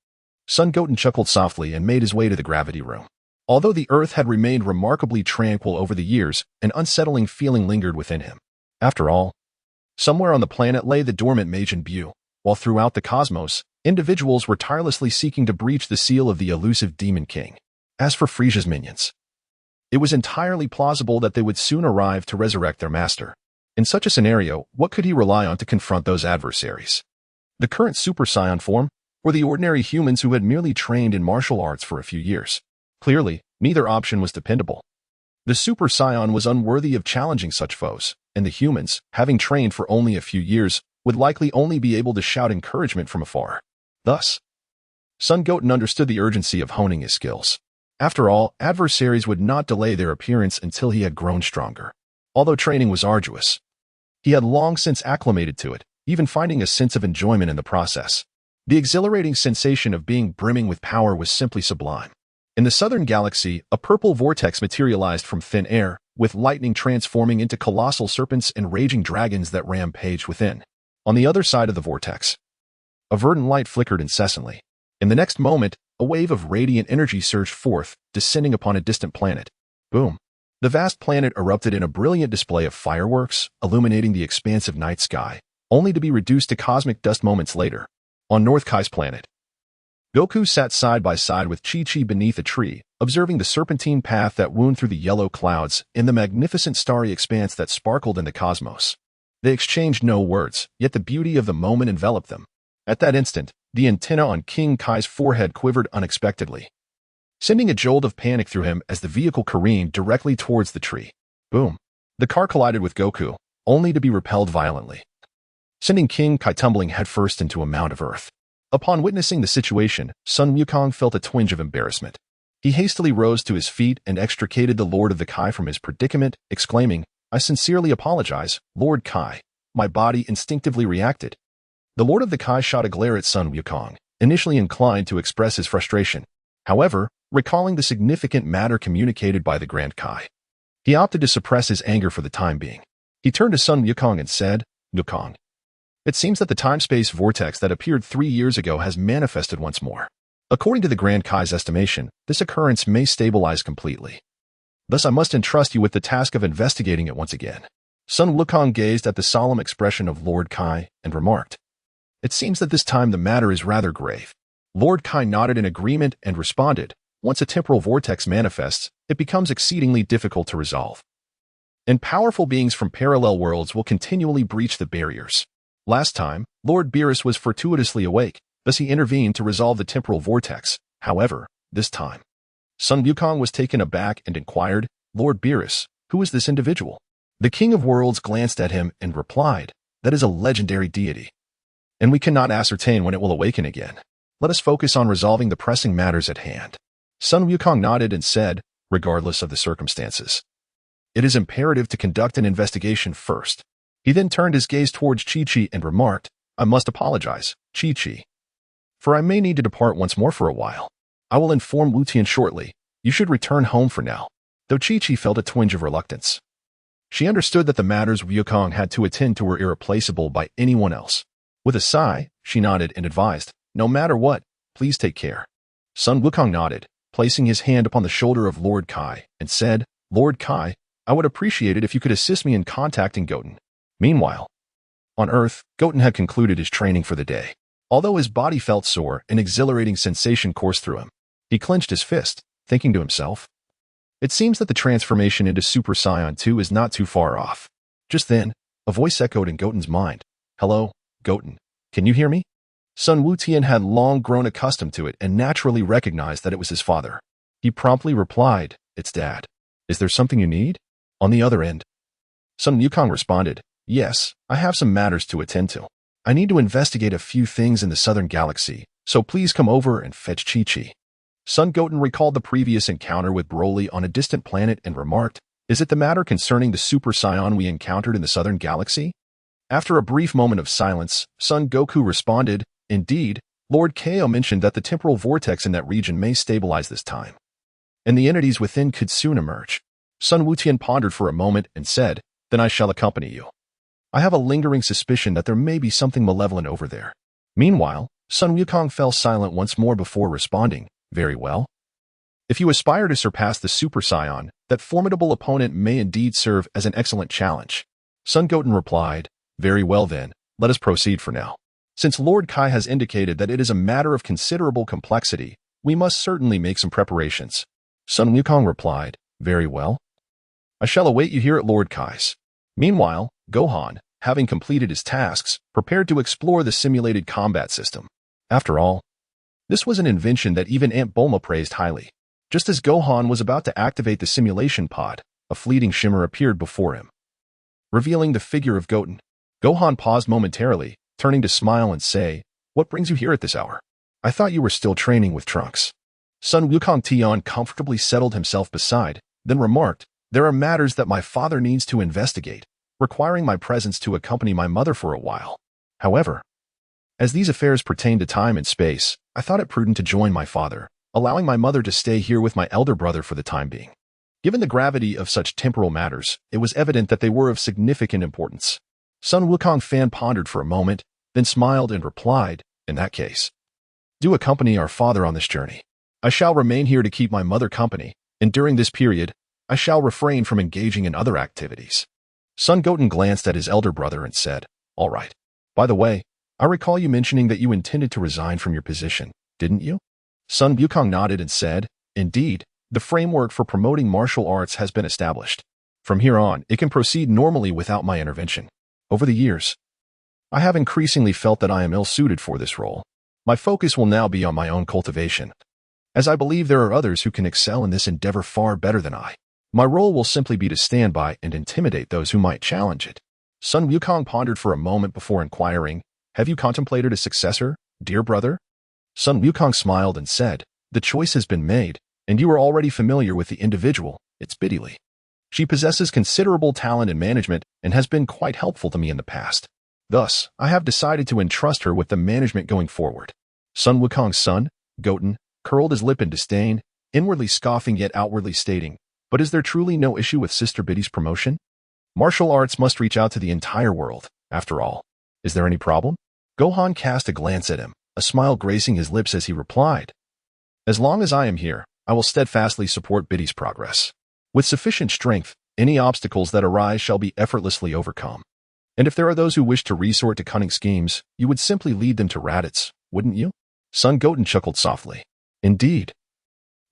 Son Goten chuckled softly and made his way to the gravity room. Although the earth had remained remarkably tranquil over the years, an unsettling feeling lingered within him. After all, somewhere on the planet lay the dormant Majin Buu, while throughout the cosmos, individuals were tirelessly seeking to breach the seal of the elusive Demon King. As for Frisia's minions, it was entirely plausible that they would soon arrive to resurrect their master. In such a scenario, what could he rely on to confront those adversaries? The current Super Saiyan form, or the ordinary humans who had merely trained in martial arts for a few years? Clearly, neither option was dependable. The Super Saiyan was unworthy of challenging such foes, and the humans, having trained for only a few years, would likely only be able to shout encouragement from afar. Thus, Son Goten understood the urgency of honing his skills. After all, adversaries would not delay their appearance until he had grown stronger. Although training was arduous, he had long since acclimated to it, even finding a sense of enjoyment in the process. The exhilarating sensation of being brimming with power was simply sublime. In the southern galaxy, a purple vortex materialized from thin air, with lightning transforming into colossal serpents and raging dragons that rampaged within. On the other side of the vortex, a verdant light flickered incessantly. In the next moment, a wave of radiant energy surged forth, descending upon a distant planet. Boom! The vast planet erupted in a brilliant display of fireworks, illuminating the expansive night sky, only to be reduced to cosmic dust moments later. On North Kai's planet, Goku sat side by side with Chi-Chi beneath a tree, observing the serpentine path that wound through the yellow clouds and the magnificent starry expanse that sparkled in the cosmos. They exchanged no words, yet the beauty of the moment enveloped them. At that instant, the antenna on King Kai's forehead quivered unexpectedly, sending a jolt of panic through him as the vehicle careened directly towards the tree. Boom! The car collided with Goku, only to be repelled violently, sending King Kai tumbling headfirst into a mound of earth. Upon witnessing the situation, Sun Wukong felt a twinge of embarrassment. He hastily rose to his feet and extricated the Lord of the Kai from his predicament, exclaiming, I sincerely apologize, Lord Kai. My body instinctively reacted. The Lord of the Kai shot a glare at Sun Wukong, initially inclined to express his frustration. However, recalling the significant matter communicated by the Grand Kai, he opted to suppress his anger for the time being. He turned to Sun Wukong and said, Wukong, it seems that the time-space vortex that appeared 3 years ago has manifested once more. According to the Grand Kai's estimation, this occurrence may stabilize completely. Thus I must entrust you with the task of investigating it once again. Sun Wukong gazed at the solemn expression of Lord Kai and remarked, it seems that this time the matter is rather grave. Lord Kai nodded in agreement and responded, once a temporal vortex manifests, it becomes exceedingly difficult to resolve. And powerful beings from parallel worlds will continually breach the barriers. Last time, Lord Beerus was fortuitously awake, Thus he intervened to resolve the temporal vortex. However, this time, Sun Wukong was taken aback and inquired, "Lord Beerus, who is this individual?" The King of Worlds glanced at him and replied, "That is a legendary deity, and we cannot ascertain when it will awaken again. Let us focus on resolving the pressing matters at hand." Sun Wukong nodded and said, "Regardless of the circumstances, it is imperative to conduct an investigation first." He then turned his gaze towards Chi-Chi and remarked, "I must apologize, Chi-Chi, for I may need to depart once more for a while. I will inform Wu Tian shortly. You should return home for now." Though Chi-Chi felt a twinge of reluctance, she understood that the matters Wukong had to attend to were irreplaceable by anyone else. With a sigh, she nodded and advised, "No matter what, please take care." Sun Wukong nodded, placing his hand upon the shoulder of Lord Kai, and said, "Lord Kai, I would appreciate it if you could assist me in contacting Goten." Meanwhile, on Earth, Goten had concluded his training for the day. Although his body felt sore, an exhilarating sensation coursed through him. He clenched his fist, thinking to himself, "It seems that the transformation into Super Saiyan 2 is not too far off." Just then, a voice echoed in Goten's mind. "Hello, Goten. Can you hear me?" Sun Wutian had long grown accustomed to it and naturally recognized that it was his father. He promptly replied, "It's Dad. Is there something you need?" On the other end, Sun Wukong responded, "Yes, I have some matters to attend to. I need to investigate a few things in the southern galaxy, so please come over and fetch Chi-Chi." Sun Goten recalled the previous encounter with Broly on a distant planet and remarked, "Is it the matter concerning the Super Saiyan we encountered in the southern galaxy?" After a brief moment of silence, Son Goku responded, "Indeed, Lord Kao mentioned that the temporal vortex in that region may stabilize this time, and the entities within could soon emerge." Sun Wutian pondered for a moment and said, "Then I shall accompany you. I have a lingering suspicion that there may be something malevolent over there." Meanwhile, Sun Wukong fell silent once more before responding, "Very well. If you aspire to surpass the Super Saiyan, that formidable opponent may indeed serve as an excellent challenge." Sun Goten replied, "Very well then, let us proceed for now. Since Lord Kai has indicated that it is a matter of considerable complexity, we must certainly make some preparations." Sun Wukong replied, "Very well. I shall await you here at Lord Kai's." Meanwhile, Gohan, having completed his tasks, prepared to explore the simulated combat system. After all, this was an invention that even Aunt Bulma praised highly. Just as Gohan was about to activate the simulation pod, a fleeting shimmer appeared before him, revealing the figure of Goten. Gohan paused momentarily, turning to smile and say, "What brings you here at this hour? I thought you were still training with Trunks." Sun Wukong Tian comfortably settled himself beside, then remarked, "There are matters that my father needs to investigate, requiring my presence to accompany my mother for a while. However, as these affairs pertain to time and space, I thought it prudent to join my father, allowing my mother to stay here with my elder brother for the time being." Given the gravity of such temporal matters, it was evident that they were of significant importance. Sun Wukong Fan pondered for a moment, then smiled and replied, "In that case, do accompany our father on this journey. I shall remain here to keep my mother company, and during this period, I shall refrain from engaging in other activities." Sun Goten glanced at his elder brother and said, "All right. By the way, I recall you mentioning that you intended to resign from your position, didn't you?" Sun Wukong nodded and said, "Indeed, the framework for promoting martial arts has been established. From here on, it can proceed normally without my intervention. Over the years, I have increasingly felt that I am ill-suited for this role. My focus will now be on my own cultivation, as I believe there are others who can excel in this endeavor far better than I. My role will simply be to stand by and intimidate those who might challenge it." Sun Wukong pondered for a moment before inquiring, "Have you contemplated a successor, dear brother?" Sun Wukong smiled and said, "The choice has been made, and you are already familiar with the individual. It's Biddy. She possesses considerable talent in management and has been quite helpful to me in the past. Thus, I have decided to entrust her with the management going forward." Sun Wukong's son, Goten, curled his lip in disdain, inwardly scoffing yet outwardly stating, "But is there truly no issue with Sister Biddy's promotion? Martial arts must reach out to the entire world, after all. Is there any problem?" Gohan cast a glance at him, a smile gracing his lips as he replied, "As long as I am here, I will steadfastly support Biddy's progress. With sufficient strength, any obstacles that arise shall be effortlessly overcome. And if there are those who wish to resort to cunning schemes, you would simply lead them to Raditz, wouldn't you?" Sun Goten chuckled softly. Indeed,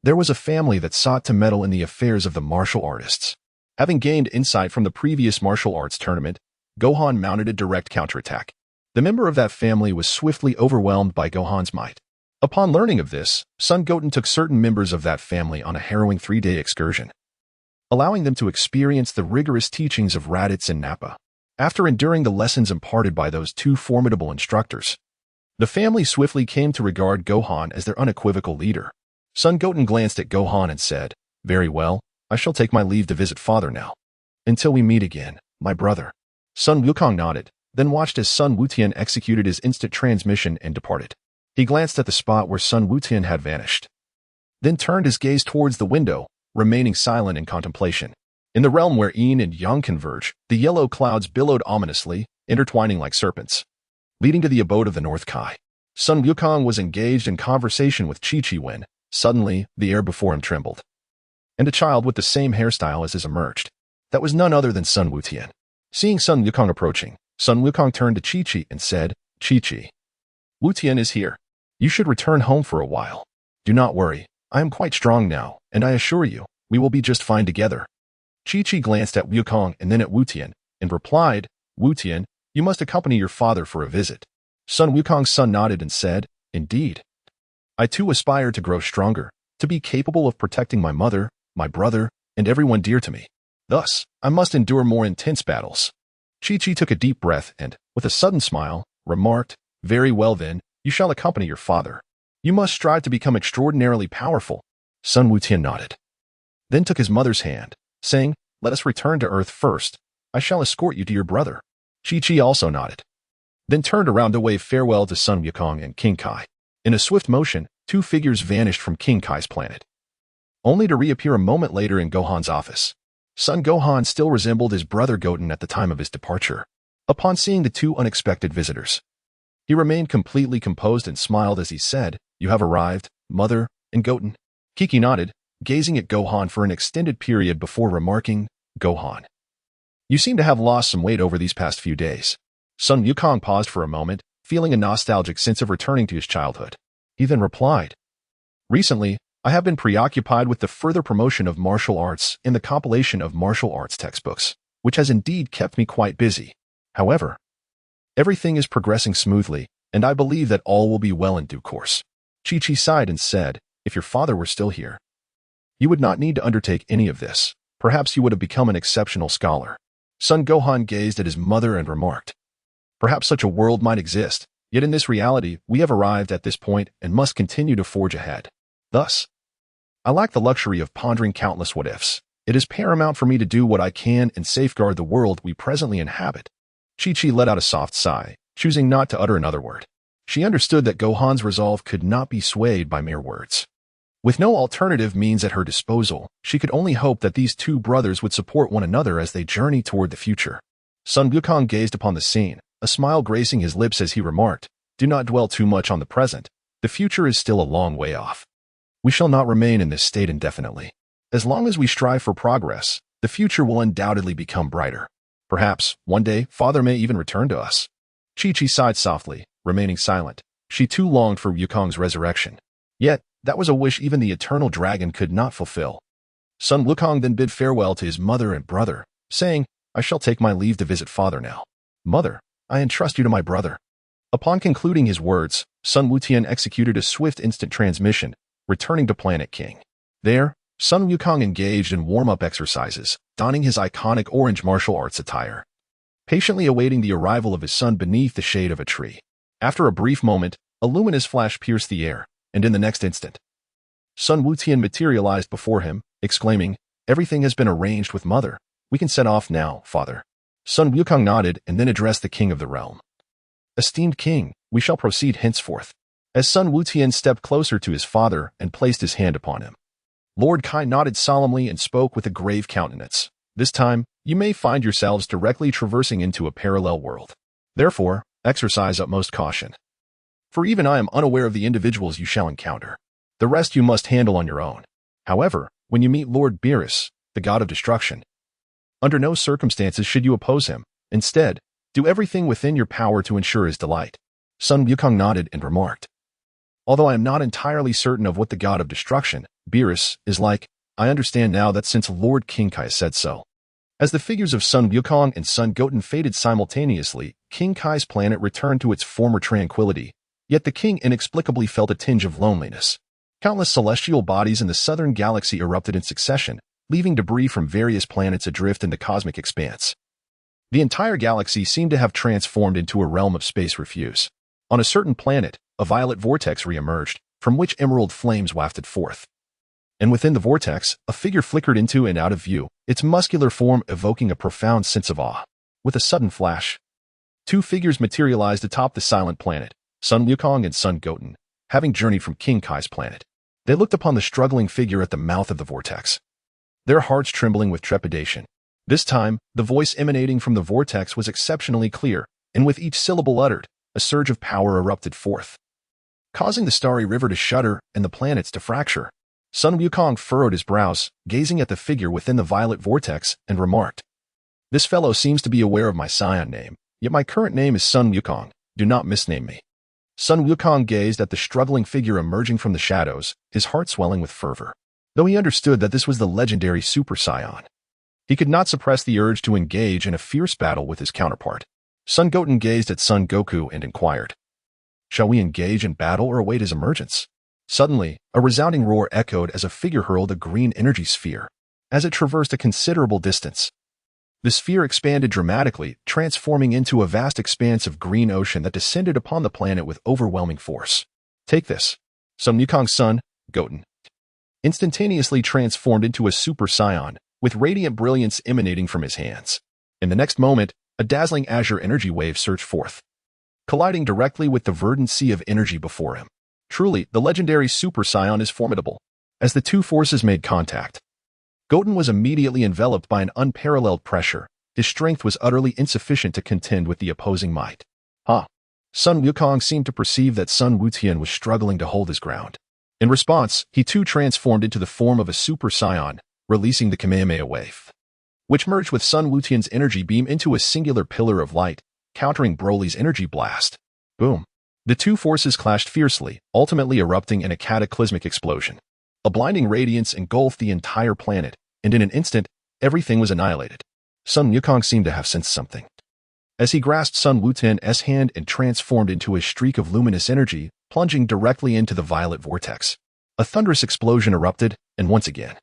there was a family that sought to meddle in the affairs of the martial artists. Having gained insight from the previous martial arts tournament, Gohan mounted a direct counterattack. The member of that family was swiftly overwhelmed by Gohan's might. Upon learning of this, Son Goten took certain members of that family on a harrowing 3-day excursion, allowing them to experience the rigorous teachings of Raditz and Nappa. After enduring the lessons imparted by those two formidable instructors, the family swiftly came to regard Gohan as their unequivocal leader. Son Goten glanced at Gohan and said, "Very well, I shall take my leave to visit father now. Until we meet again, my brother." Son Wukong nodded, then watched as Sun Wutian executed his instant transmission and departed. He glanced at the spot where Sun Wutian had vanished, then turned his gaze towards the window, remaining silent in contemplation. In the realm where yin and yang converge, the yellow clouds billowed ominously, intertwining like serpents, leading to the abode of the North Kai. Sun Wukong was engaged in conversation with Chi-Chi when, suddenly, the air before him trembled, and a child with the same hairstyle as his emerged. That was none other than Sun Wutian. Seeing Sun Wukong approaching, Sun Wukong turned to Chi-Chi and said, "Chi-Chi, Wutian is here. You should return home for a while. Do not worry, I am quite strong now, and I assure you, we will be just fine together." Chi-Chi glanced at Wukong and then at Wutian, and replied, "Wutian, you must accompany your father for a visit." Sun Wukong's son nodded and said, "Indeed. I too aspire to grow stronger, to be capable of protecting my mother, my brother, and everyone dear to me. Thus, I must endure more intense battles." Chi-Chi took a deep breath and, with a sudden smile, remarked, "Very well then, you shall accompany your father. You must strive to become extraordinarily powerful." Sun Wutian nodded, then took his mother's hand, saying, "Let us return to Earth first. I shall escort you to your brother." Chi-Chi also nodded, then turned around to wave farewell to Sun Wukong and King Kai. In a swift motion, two figures vanished from King Kai's planet, only to reappear a moment later in Gohan's office. Son Gohan still resembled his brother Goten at the time of his departure. Upon seeing the two unexpected visitors, he remained completely composed and smiled as he said, "You have arrived, mother," and Goten. Kiki nodded, gazing at Gohan for an extended period before remarking, "Gohan, you seem to have lost some weight over these past few days." Sun Wukong paused for a moment, feeling a nostalgic sense of returning to his childhood. He then replied, "Recently, I have been preoccupied with the further promotion of martial arts and the compilation of martial arts textbooks, which has indeed kept me quite busy. However, everything is progressing smoothly, and I believe that all will be well in due course." Chi-Chi sighed and said, "If your father were still here, you would not need to undertake any of this. Perhaps you would have become an exceptional scholar." Son Gohan gazed at his mother and remarked, "Perhaps such a world might exist, yet in this reality we have arrived at this point and must continue to forge ahead. Thus, I lack the luxury of pondering countless what-ifs. It is paramount for me to do what I can and safeguard the world we presently inhabit." Chi-Chi let out a soft sigh, choosing not to utter another word. She understood that Gohan's resolve could not be swayed by mere words. With no alternative means at her disposal, she could only hope that these two brothers would support one another as they journey toward the future. Sun Wukong gazed upon the scene, a smile gracing his lips as he remarked, "Do not dwell too much on the present. The future is still a long way off. We shall not remain in this state indefinitely. As long as we strive for progress, the future will undoubtedly become brighter. Perhaps, one day, father may even return to us." Chi-Chi sighed softly, remaining silent. She too longed for Wukong's resurrection. Yet, that was a wish even the eternal dragon could not fulfill. Sun Wukong then bid farewell to his mother and brother, saying, "I shall take my leave to visit father now. Mother, I entrust you to my brother." Upon concluding his words, Sun Wutian executed a swift instant transmission, returning to Planet King. There, Sun Wukong engaged in warm-up exercises, donning his iconic orange martial arts attire, patiently awaiting the arrival of his son beneath the shade of a tree. After a brief moment, a luminous flash pierced the air, and in the next instant, Sun Wutian materialized before him, exclaiming, "Everything has been arranged with mother. We can set off now, father." Sun Wukong nodded and then addressed the king of the realm. "Esteemed king, we shall proceed henceforth." As Sun Wutian stepped closer to his father and placed his hand upon him, Lord Kai nodded solemnly and spoke with a grave countenance. "This time, you may find yourselves directly traversing into a parallel world. Therefore, exercise utmost caution. For even I am unaware of the individuals you shall encounter. The rest you must handle on your own. However, when you meet Lord Beerus, the god of destruction, under no circumstances should you oppose him. Instead, do everything within your power to ensure his delight." Sun Wukong nodded and remarked, "Although I am not entirely certain of what the god of destruction, Beerus, is like, I understand now that since Lord King Kai said so, As the figures of Sun Wukong and Sun Goten faded simultaneously, King Kai's planet returned to its former tranquility, yet the king inexplicably felt a tinge of loneliness. Countless celestial bodies in the southern galaxy erupted in succession, leaving debris from various planets adrift in the cosmic expanse. The entire galaxy seemed to have transformed into a realm of space refuse. On a certain planet, a violet vortex re-emerged, from which emerald flames wafted forth. And within the vortex, a figure flickered into and out of view, its muscular form evoking a profound sense of awe. With a sudden flash, two figures materialized atop the silent planet, Sun Wukong and Sun Goten, having journeyed from King Kai's planet. They looked upon the struggling figure at the mouth of the vortex, their hearts trembling with trepidation. This time, the voice emanating from the vortex was exceptionally clear, and with each syllable uttered, a surge of power erupted forth, causing the starry river to shudder and the planets to fracture. Sun Wukong furrowed his brows, gazing at the figure within the violet vortex, and remarked, "This fellow seems to be aware of my scion name, yet my current name is Sun Wukong. Do not misname me." Sun Wukong gazed at the struggling figure emerging from the shadows, his heart swelling with fervor. Though he understood that this was the legendary Super Saiyan, he could not suppress the urge to engage in a fierce battle with his counterpart. Sun Goten gazed at Sun Goku and inquired, "Shall we engage in battle or await his emergence?" Suddenly, a resounding roar echoed as a figure hurled a green energy sphere. As it traversed a considerable distance, the sphere expanded dramatically, transforming into a vast expanse of green ocean that descended upon the planet with overwhelming force. "Take this." Sun Wukong's son, Goten, instantaneously transformed into a Super Saiyan, with radiant brilliance emanating from his hands. In the next moment, a dazzling azure energy wave surged forth, colliding directly with the verdant sea of energy before him. Truly, the legendary Super Saiyan is formidable. As the two forces made contact, Goten was immediately enveloped by an unparalleled pressure. His strength was utterly insufficient to contend with the opposing might. Sun Wukong seemed to perceive that Sun Wutian was struggling to hold his ground. In response, he too transformed into the form of a Super Saiyan, releasing the Kamehameha wave, which merged with Sun Wutian's energy beam into a singular pillar of light, countering Broly's energy blast. Boom! The two forces clashed fiercely, ultimately erupting in a cataclysmic explosion. A blinding radiance engulfed the entire planet, and in an instant, everything was annihilated. Sun Wukong seemed to have sensed something, as he grasped Sun Wutian's hand and transformed into a streak of luminous energy, plunging directly into the violet vortex. A thunderous explosion erupted, and once again,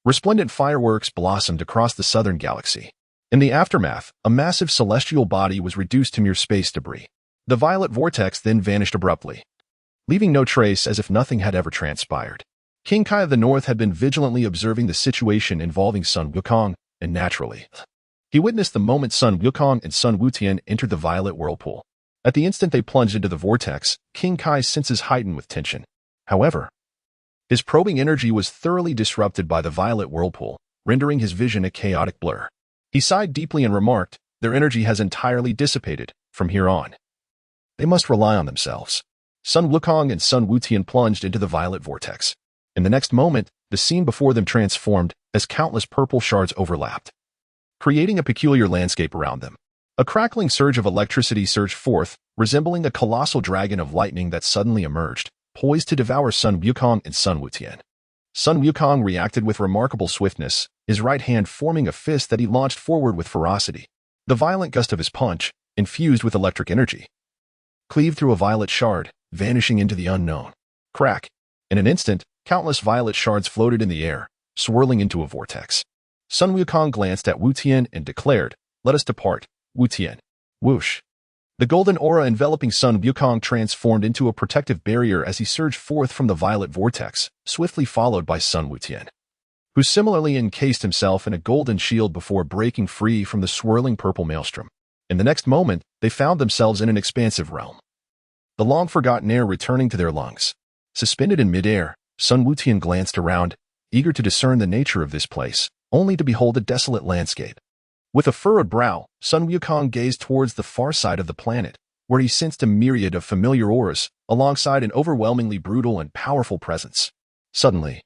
resplendent fireworks blossomed across the southern galaxy. In the aftermath, a massive celestial body was reduced to mere space debris. The violet vortex then vanished abruptly, leaving no trace as if nothing had ever transpired. King Kai of the North had been vigilantly observing the situation involving Sun Wukong, and naturally, he witnessed the moment Sun Wukong and Sun Wutian entered the violet whirlpool. At the instant they plunged into the vortex, King Kai's senses heightened with tension. However, his probing energy was thoroughly disrupted by the violet whirlpool, rendering his vision a chaotic blur. He sighed deeply and remarked, "Their energy has entirely dissipated. From here on, they must rely on themselves." Sun Wukong and Sun Wutian plunged into the violet vortex. In the next moment, the scene before them transformed as countless purple shards overlapped, creating a peculiar landscape around them. A crackling surge of electricity surged forth, resembling a colossal dragon of lightning that suddenly emerged, poised to devour Sun Wukong and Sun Wutian. Sun Wukong reacted with remarkable swiftness, his right hand forming a fist that he launched forward with ferocity. The violent gust of his punch, infused with electric energy, cleaved through a violet shard, vanishing into the unknown. Crack! In an instant, countless violet shards floated in the air, swirling into a vortex. Sun Wukong glanced at Wutian and declared, "Let us depart, Wutian." Whoosh! The golden aura enveloping Sun Wukong transformed into a protective barrier as he surged forth from the violet vortex, swiftly followed by Sun Wutian, who similarly encased himself in a golden shield before breaking free from the swirling purple maelstrom. In the next moment, they found themselves in an expansive realm, the long-forgotten air returning to their lungs. Suspended in midair, Sun Wutian glanced around, eager to discern the nature of this place, only to behold a desolate landscape. With a furrowed brow, Sun Wukong gazed towards the far side of the planet, where he sensed a myriad of familiar auras, alongside an overwhelmingly brutal and powerful presence. Suddenly,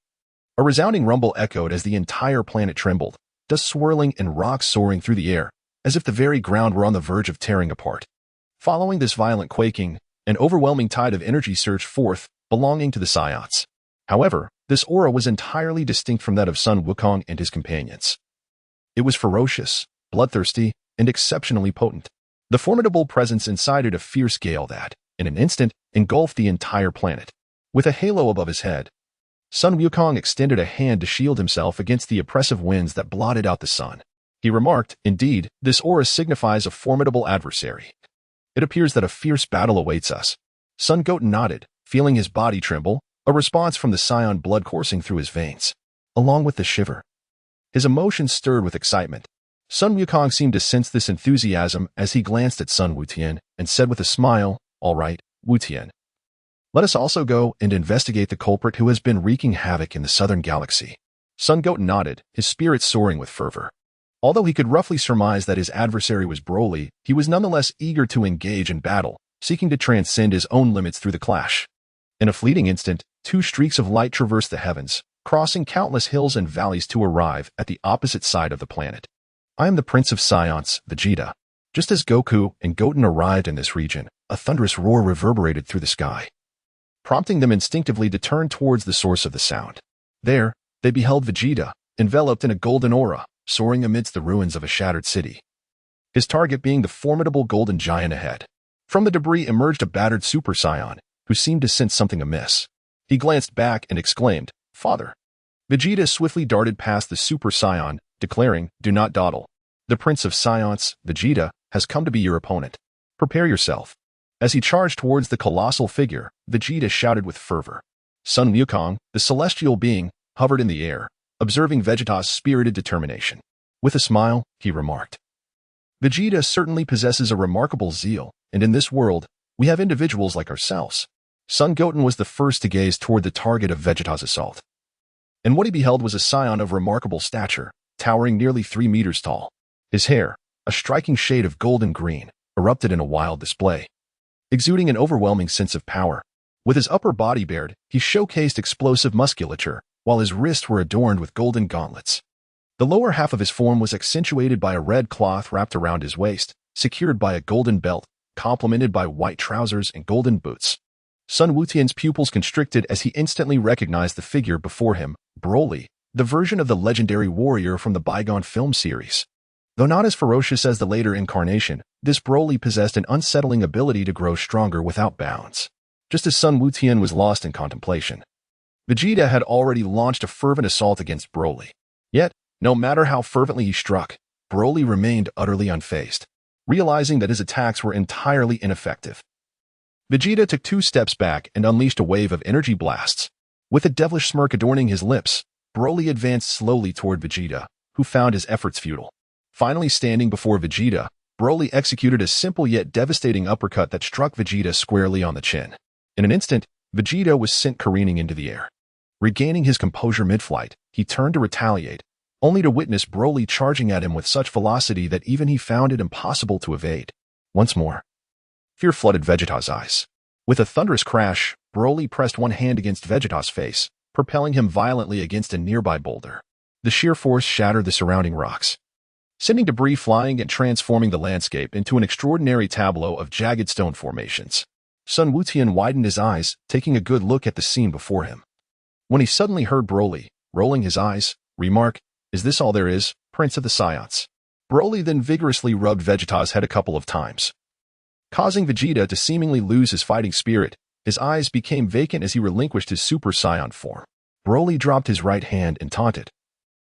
a resounding rumble echoed as the entire planet trembled, dust swirling and rocks soaring through the air, as if the very ground were on the verge of tearing apart. Following this violent quaking, an overwhelming tide of energy surged forth, belonging to the Saiyans. However, this aura was entirely distinct from that of Sun Wukong and his companions. It was ferocious, bloodthirsty, and exceptionally potent. The formidable presence incited a fierce gale that, in an instant, engulfed the entire planet. With a halo above his head, Sun Wukong extended a hand to shield himself against the oppressive winds that blotted out the sun. He remarked, "Indeed, this aura signifies a formidable adversary. It appears that a fierce battle awaits us." Sun Goten nodded, feeling his body tremble, a response from the Scion blood coursing through his veins. Along with the shiver, his emotions stirred with excitement. Sun Wukong seemed to sense this enthusiasm as he glanced at Sun Wutian and said with a smile, "All right, Wutian. Let us also go and investigate the culprit who has been wreaking havoc in the southern galaxy." Sun Goten nodded, his spirits soaring with fervor. Although he could roughly surmise that his adversary was Broly, he was nonetheless eager to engage in battle, seeking to transcend his own limits through the clash. In a fleeting instant, two streaks of light traversed the heavens, crossing countless hills and valleys to arrive at the opposite side of the planet. "I am the Prince of Science, Vegeta." Just as Goku and Goten arrived in this region, a thunderous roar reverberated through the sky, prompting them instinctively to turn towards the source of the sound. There, they beheld Vegeta, enveloped in a golden aura, soaring amidst the ruins of a shattered city, his target being the formidable golden giant ahead. From the debris emerged a battered Super Saiyan, who seemed to sense something amiss. He glanced back and exclaimed, "Father." Vegeta swiftly darted past the Super Saiyan, declaring, "Do not dawdle. The Prince of Science, Vegeta, has come to be your opponent. Prepare yourself." As he charged towards the colossal figure, Vegeta shouted with fervor. Sun Wukong, the celestial being, hovered in the air, observing Vegeta's spirited determination. With a smile, he remarked, "Vegeta certainly possesses a remarkable zeal, and in this world, we have individuals like ourselves." Sun Goten was the first to gaze toward the target of Vegeta's assault. And what he beheld was a scion of remarkable stature, towering nearly 3 meters tall. His hair, a striking shade of golden green, erupted in a wild display, exuding an overwhelming sense of power. With his upper body bared, he showcased explosive musculature, while his wrists were adorned with golden gauntlets. The lower half of his form was accentuated by a red cloth wrapped around his waist, secured by a golden belt, complemented by white trousers and golden boots. Sun Wutian's pupils constricted as he instantly recognized the figure before him, Broly, the version of the legendary warrior from the bygone film series. Though not as ferocious as the later incarnation, this Broly possessed an unsettling ability to grow stronger without bounds. Just as Sun Wutian was lost in contemplation, Vegeta had already launched a fervent assault against Broly. Yet, no matter how fervently he struck, Broly remained utterly unfazed, realizing that his attacks were entirely ineffective. Vegeta took 2 steps back and unleashed a wave of energy blasts. With a devilish smirk adorning his lips, Broly advanced slowly toward Vegeta, who found his efforts futile. Finally standing before Vegeta, Broly executed a simple yet devastating uppercut that struck Vegeta squarely on the chin. In an instant, Vegeta was sent careening into the air. Regaining his composure mid-flight, he turned to retaliate, only to witness Broly charging at him with such velocity that even he found it impossible to evade. Once more, fear flooded Vegeta's eyes. With a thunderous crash, Broly pressed one hand against Vegeta's face, propelling him violently against a nearby boulder. The sheer force shattered the surrounding rocks, sending debris flying and transforming the landscape into an extraordinary tableau of jagged stone formations. Sun Wutian widened his eyes, taking a good look at the scene before him, when he suddenly heard Broly, rolling his eyes, remark, "Is this all there is, Prince of the Science?" Broly then vigorously rubbed Vegeta's head a couple of times, causing Vegeta to seemingly lose his fighting spirit. His eyes became vacant as he relinquished his Super Saiyan form. Broly dropped his right hand and taunted,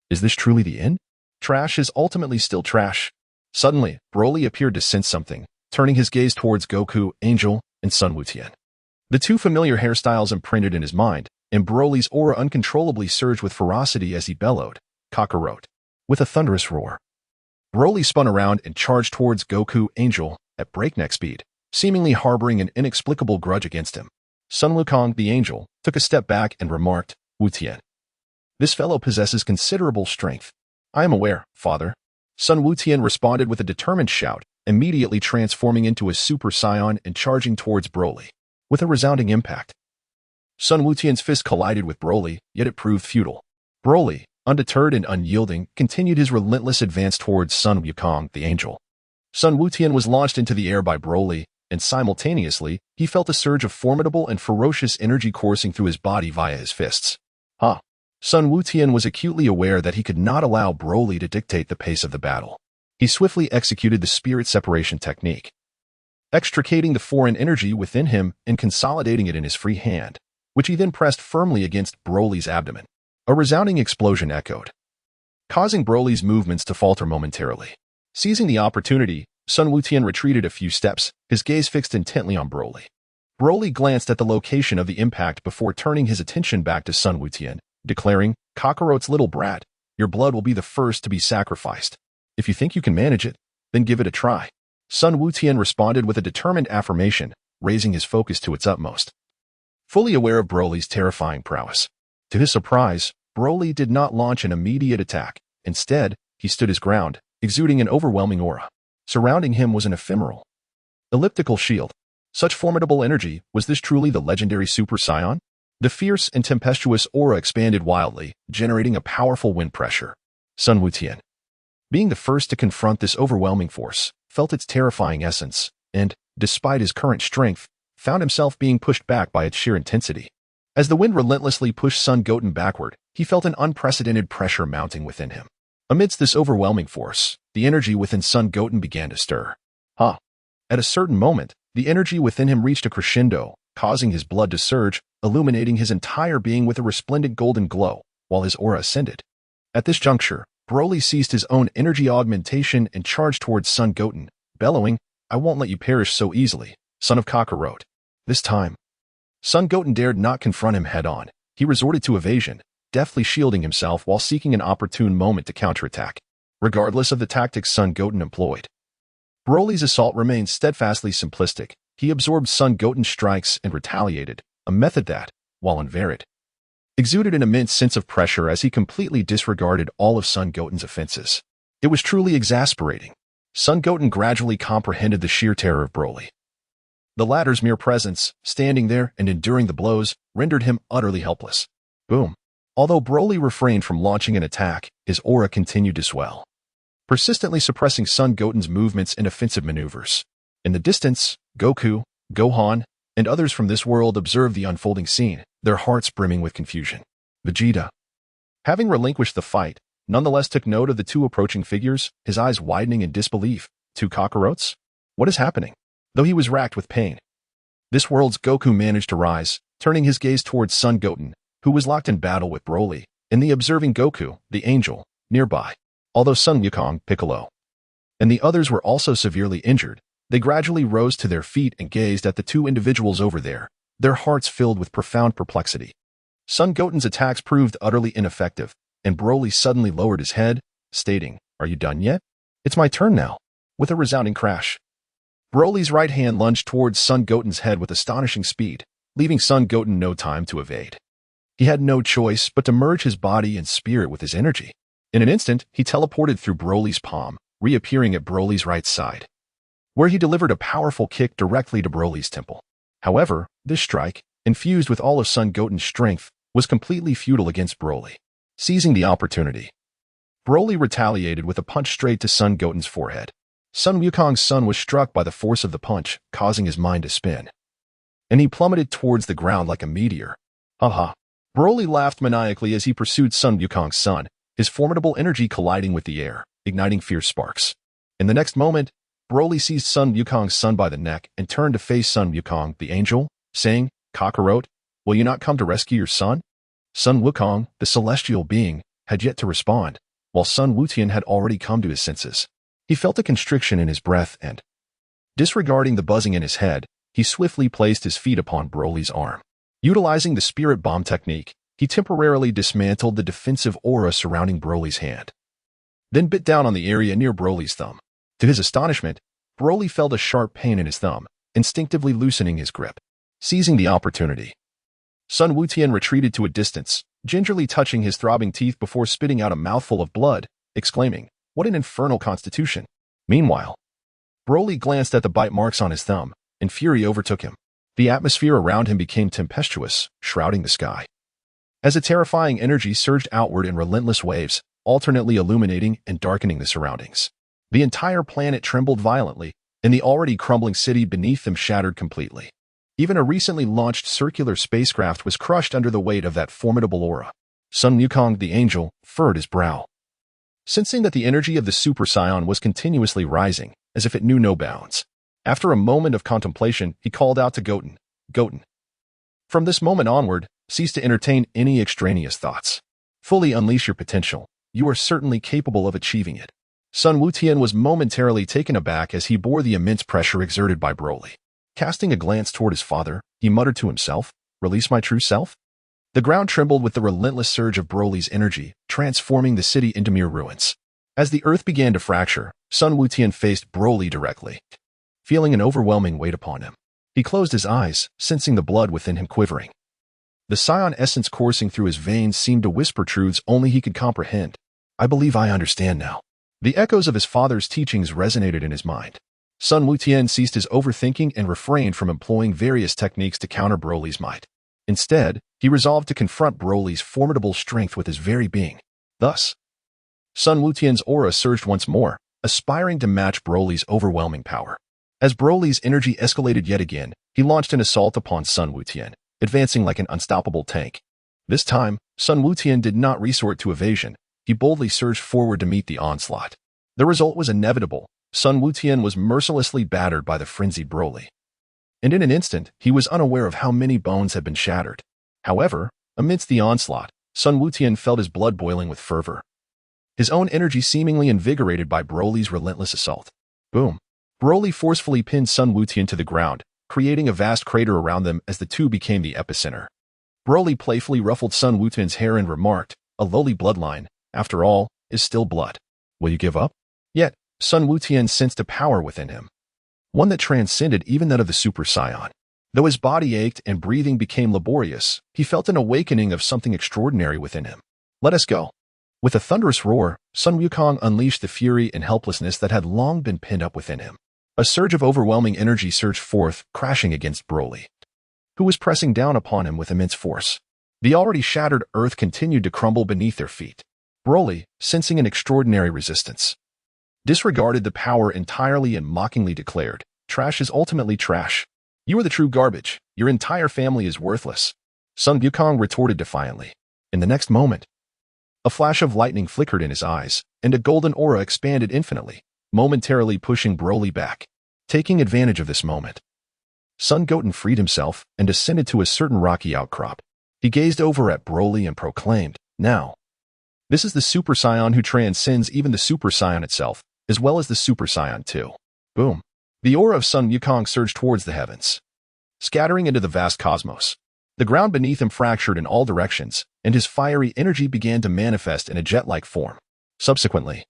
"Is this truly the end? Trash is ultimately still trash." Suddenly, Broly appeared to sense something, turning his gaze towards Goku, Angel, and Sun Wutian. The 2 familiar hairstyles imprinted in his mind, and Broly's aura uncontrollably surged with ferocity as he bellowed, "Kakarot." With a thunderous roar, Broly spun around and charged towards Goku, Angel, at breakneck speed, seemingly harboring an inexplicable grudge against him. Sun Wukong, the Angel, took a step back and remarked, "Wutian, this fellow possesses considerable strength." "I am aware, father." Sun Wutian responded with a determined shout, immediately transforming into a Super Saiyan and charging towards Broly. With a resounding impact, Sun Wutian's fist collided with Broly, yet it proved futile. Broly, undeterred and unyielding, continued his relentless advance towards Sun Wukong, the Angel. Sun Wutian was launched into the air by Broly, and simultaneously, he felt a surge of formidable and ferocious energy coursing through his body via his fists. "Ha! Sun Wutian was acutely aware that he could not allow Broly to dictate the pace of the battle. He swiftly executed the spirit separation technique, extricating the foreign energy within him and consolidating it in his free hand, which he then pressed firmly against Broly's abdomen. A resounding explosion echoed, causing Broly's movements to falter momentarily. Seizing the opportunity, Sun Wutian retreated a few steps, his gaze fixed intently on Broly. Broly glanced at the location of the impact before turning his attention back to Sun Wutian, declaring, "Kakarot's little brat, your blood will be the first to be sacrificed. If you think you can manage it, then give it a try." Sun Wutian responded with a determined affirmation, raising his focus to its utmost, fully aware of Broly's terrifying prowess. To his surprise, Broly did not launch an immediate attack. Instead, he stood his ground, exuding an overwhelming aura. Surrounding him was an ephemeral, elliptical shield. Such formidable energy, was this truly the legendary Super Saiyan? The fierce and tempestuous aura expanded wildly, generating a powerful wind pressure. Sun Wutian, being the first to confront this overwhelming force, felt its terrifying essence, and, despite his current strength, found himself being pushed back by its sheer intensity. As the wind relentlessly pushed Son Goten backward, he felt an unprecedented pressure mounting within him. Amidst this overwhelming force, the energy within Son Goten began to stir. At a certain moment, the energy within him reached a crescendo, causing his blood to surge, illuminating his entire being with a resplendent golden glow, while his aura ascended. At this juncture, Broly ceased his own energy augmentation and charged towards Son Goten, bellowing, "I won't let you perish so easily, son of Kakarot." This time, Son Goten dared not confront him head-on. He resorted to evasion, deftly shielding himself while seeking an opportune moment to counterattack. Regardless of the tactics Son Goten employed, Broly's assault remained steadfastly simplistic. He absorbed Son Goten's strikes and retaliated, a method that, while unvaried, exuded an immense sense of pressure as he completely disregarded all of Son Goten's offenses. It was truly exasperating. Son Goten gradually comprehended the sheer terror of Broly. The latter's mere presence, standing there and enduring the blows, rendered him utterly helpless. Boom. Although Broly refrained from launching an attack, his aura continued to swell, persistently suppressing Son Goten's movements and offensive maneuvers. In the distance, Goku, Gohan, and others from this world observed the unfolding scene, their hearts brimming with confusion. Vegeta, having relinquished the fight, nonetheless took note of the two approaching figures, his eyes widening in disbelief. Two Kakarots? What is happening? Though he was racked with pain, this world's Goku managed to rise, turning his gaze towards Son Goten, who was locked in battle with Broly, and the observing Goku, the angel, nearby. Although Sun Wukong, Piccolo, and the others were also severely injured, they gradually rose to their feet and gazed at the two individuals over there, their hearts filled with profound perplexity. Son Goten's attacks proved utterly ineffective, and Broly suddenly lowered his head, stating, "Are you done yet? It's my turn now." With a resounding crash, Broly's right hand lunged towards Son Goten's head with astonishing speed, leaving Son Goten no time to evade. He had no choice but to merge his body and spirit with his energy. In an instant, he teleported through Broly's palm, reappearing at Broly's right side, where he delivered a powerful kick directly to Broly's temple. However, this strike, infused with all of Son Goten's strength, was completely futile against Broly. Seizing the opportunity, Broly retaliated with a punch straight to Son Goten's forehead. Sun Wukong's son was struck by the force of the punch, causing his mind to spin, and he plummeted towards the ground like a meteor. Broly laughed maniacally as he pursued Sun Wukong's son, his formidable energy colliding with the air, igniting fierce sparks. In the next moment, Broly seized Sun Wukong's son by the neck and turned to face Sun Wukong, the angel, saying, "Kakarot, will you not come to rescue your son?" Sun Wukong, the celestial being, had yet to respond, while Sun Wutian had already come to his senses. He felt a constriction in his breath and, disregarding the buzzing in his head, he swiftly placed his feet upon Broly's arm. Utilizing the spirit bomb technique, he temporarily dismantled the defensive aura surrounding Broly's hand, then bit down on the area near Broly's thumb. To his astonishment, Broly felt a sharp pain in his thumb, instinctively loosening his grip. Seizing the opportunity, Sun Wutian retreated to a distance, gingerly touching his throbbing teeth before spitting out a mouthful of blood, exclaiming, "What an infernal constitution." Meanwhile, Broly glanced at the bite marks on his thumb, and fury overtook him. The atmosphere around him became tempestuous, shrouding the sky, as a terrifying energy surged outward in relentless waves, alternately illuminating and darkening the surroundings. The entire planet trembled violently, and the already crumbling city beneath them shattered completely. Even a recently launched circular spacecraft was crushed under the weight of that formidable aura. Sun Wukong the angel furrowed his brow. Sensing that the energy of the Super Saiyan was continuously rising, as if it knew no bounds. After a moment of contemplation, he called out to Goten, "Goten, from this moment onward, cease to entertain any extraneous thoughts. Fully unleash your potential. You are certainly capable of achieving it." Sun Wutian was momentarily taken aback as he bore the immense pressure exerted by Broly. Casting a glance toward his father, he muttered to himself, "Release my true self?" The ground trembled with the relentless surge of Broly's energy, transforming the city into mere ruins. As the earth began to fracture, Sun Wutian faced Broly directly. Feeling an overwhelming weight upon him, he closed his eyes, sensing the blood within him quivering. The Saiyan essence coursing through his veins seemed to whisper truths only he could comprehend. "I believe I understand now." The echoes of his father's teachings resonated in his mind. Sun Wutian ceased his overthinking and refrained from employing various techniques to counter Broly's might. Instead, he resolved to confront Broly's formidable strength with his very being. Thus, Sun Wutian's aura surged once more, aspiring to match Broly's overwhelming power. As Broly's energy escalated yet again, he launched an assault upon Sun Wutian, advancing like an unstoppable tank. This time, Sun Wutian did not resort to evasion. He boldly surged forward to meet the onslaught. The result was inevitable. Sun Wutian was mercilessly battered by the frenzied Broly. And in an instant, he was unaware of how many bones had been shattered. However, amidst the onslaught, Sun Wutian felt his blood boiling with fervor. His own energy seemingly invigorated by Broly's relentless assault. Boom! Broly forcefully pinned Sun Wutian to the ground, creating a vast crater around them as the two became the epicenter. Broly playfully ruffled Sun Wutian's hair and remarked, "A lowly bloodline, after all, is still blood. Will you give up?" Yet, Sun Wutian sensed a power within him, one that transcended even that of the Super Saiyan. Though his body ached and breathing became laborious, he felt an awakening of something extraordinary within him. "Let us go." With a thunderous roar, Sun Wukong unleashed the fury and helplessness that had long been pinned up within him. A surge of overwhelming energy surged forth, crashing against Broly, who was pressing down upon him with immense force. The already shattered earth continued to crumble beneath their feet. Broly, sensing an extraordinary resistance, disregarded the power entirely and mockingly declared, "Trash is ultimately trash. You are the true garbage. Your entire family is worthless." Sun Wukong retorted defiantly. In the next moment, a flash of lightning flickered in his eyes, and a golden aura expanded infinitely, momentarily pushing Broly back. Taking advantage of this moment, Sun Goten freed himself and descended to a certain rocky outcrop. He gazed over at Broly and proclaimed, "Now, this is the Super Saiyan who transcends even the Super Saiyan itself, as well as the Super Saiyan 2. Boom! The aura of Sun Wukong surged towards the heavens, scattering into the vast cosmos. The ground beneath him fractured in all directions, and his fiery energy began to manifest in a jet-like form. Subsequently,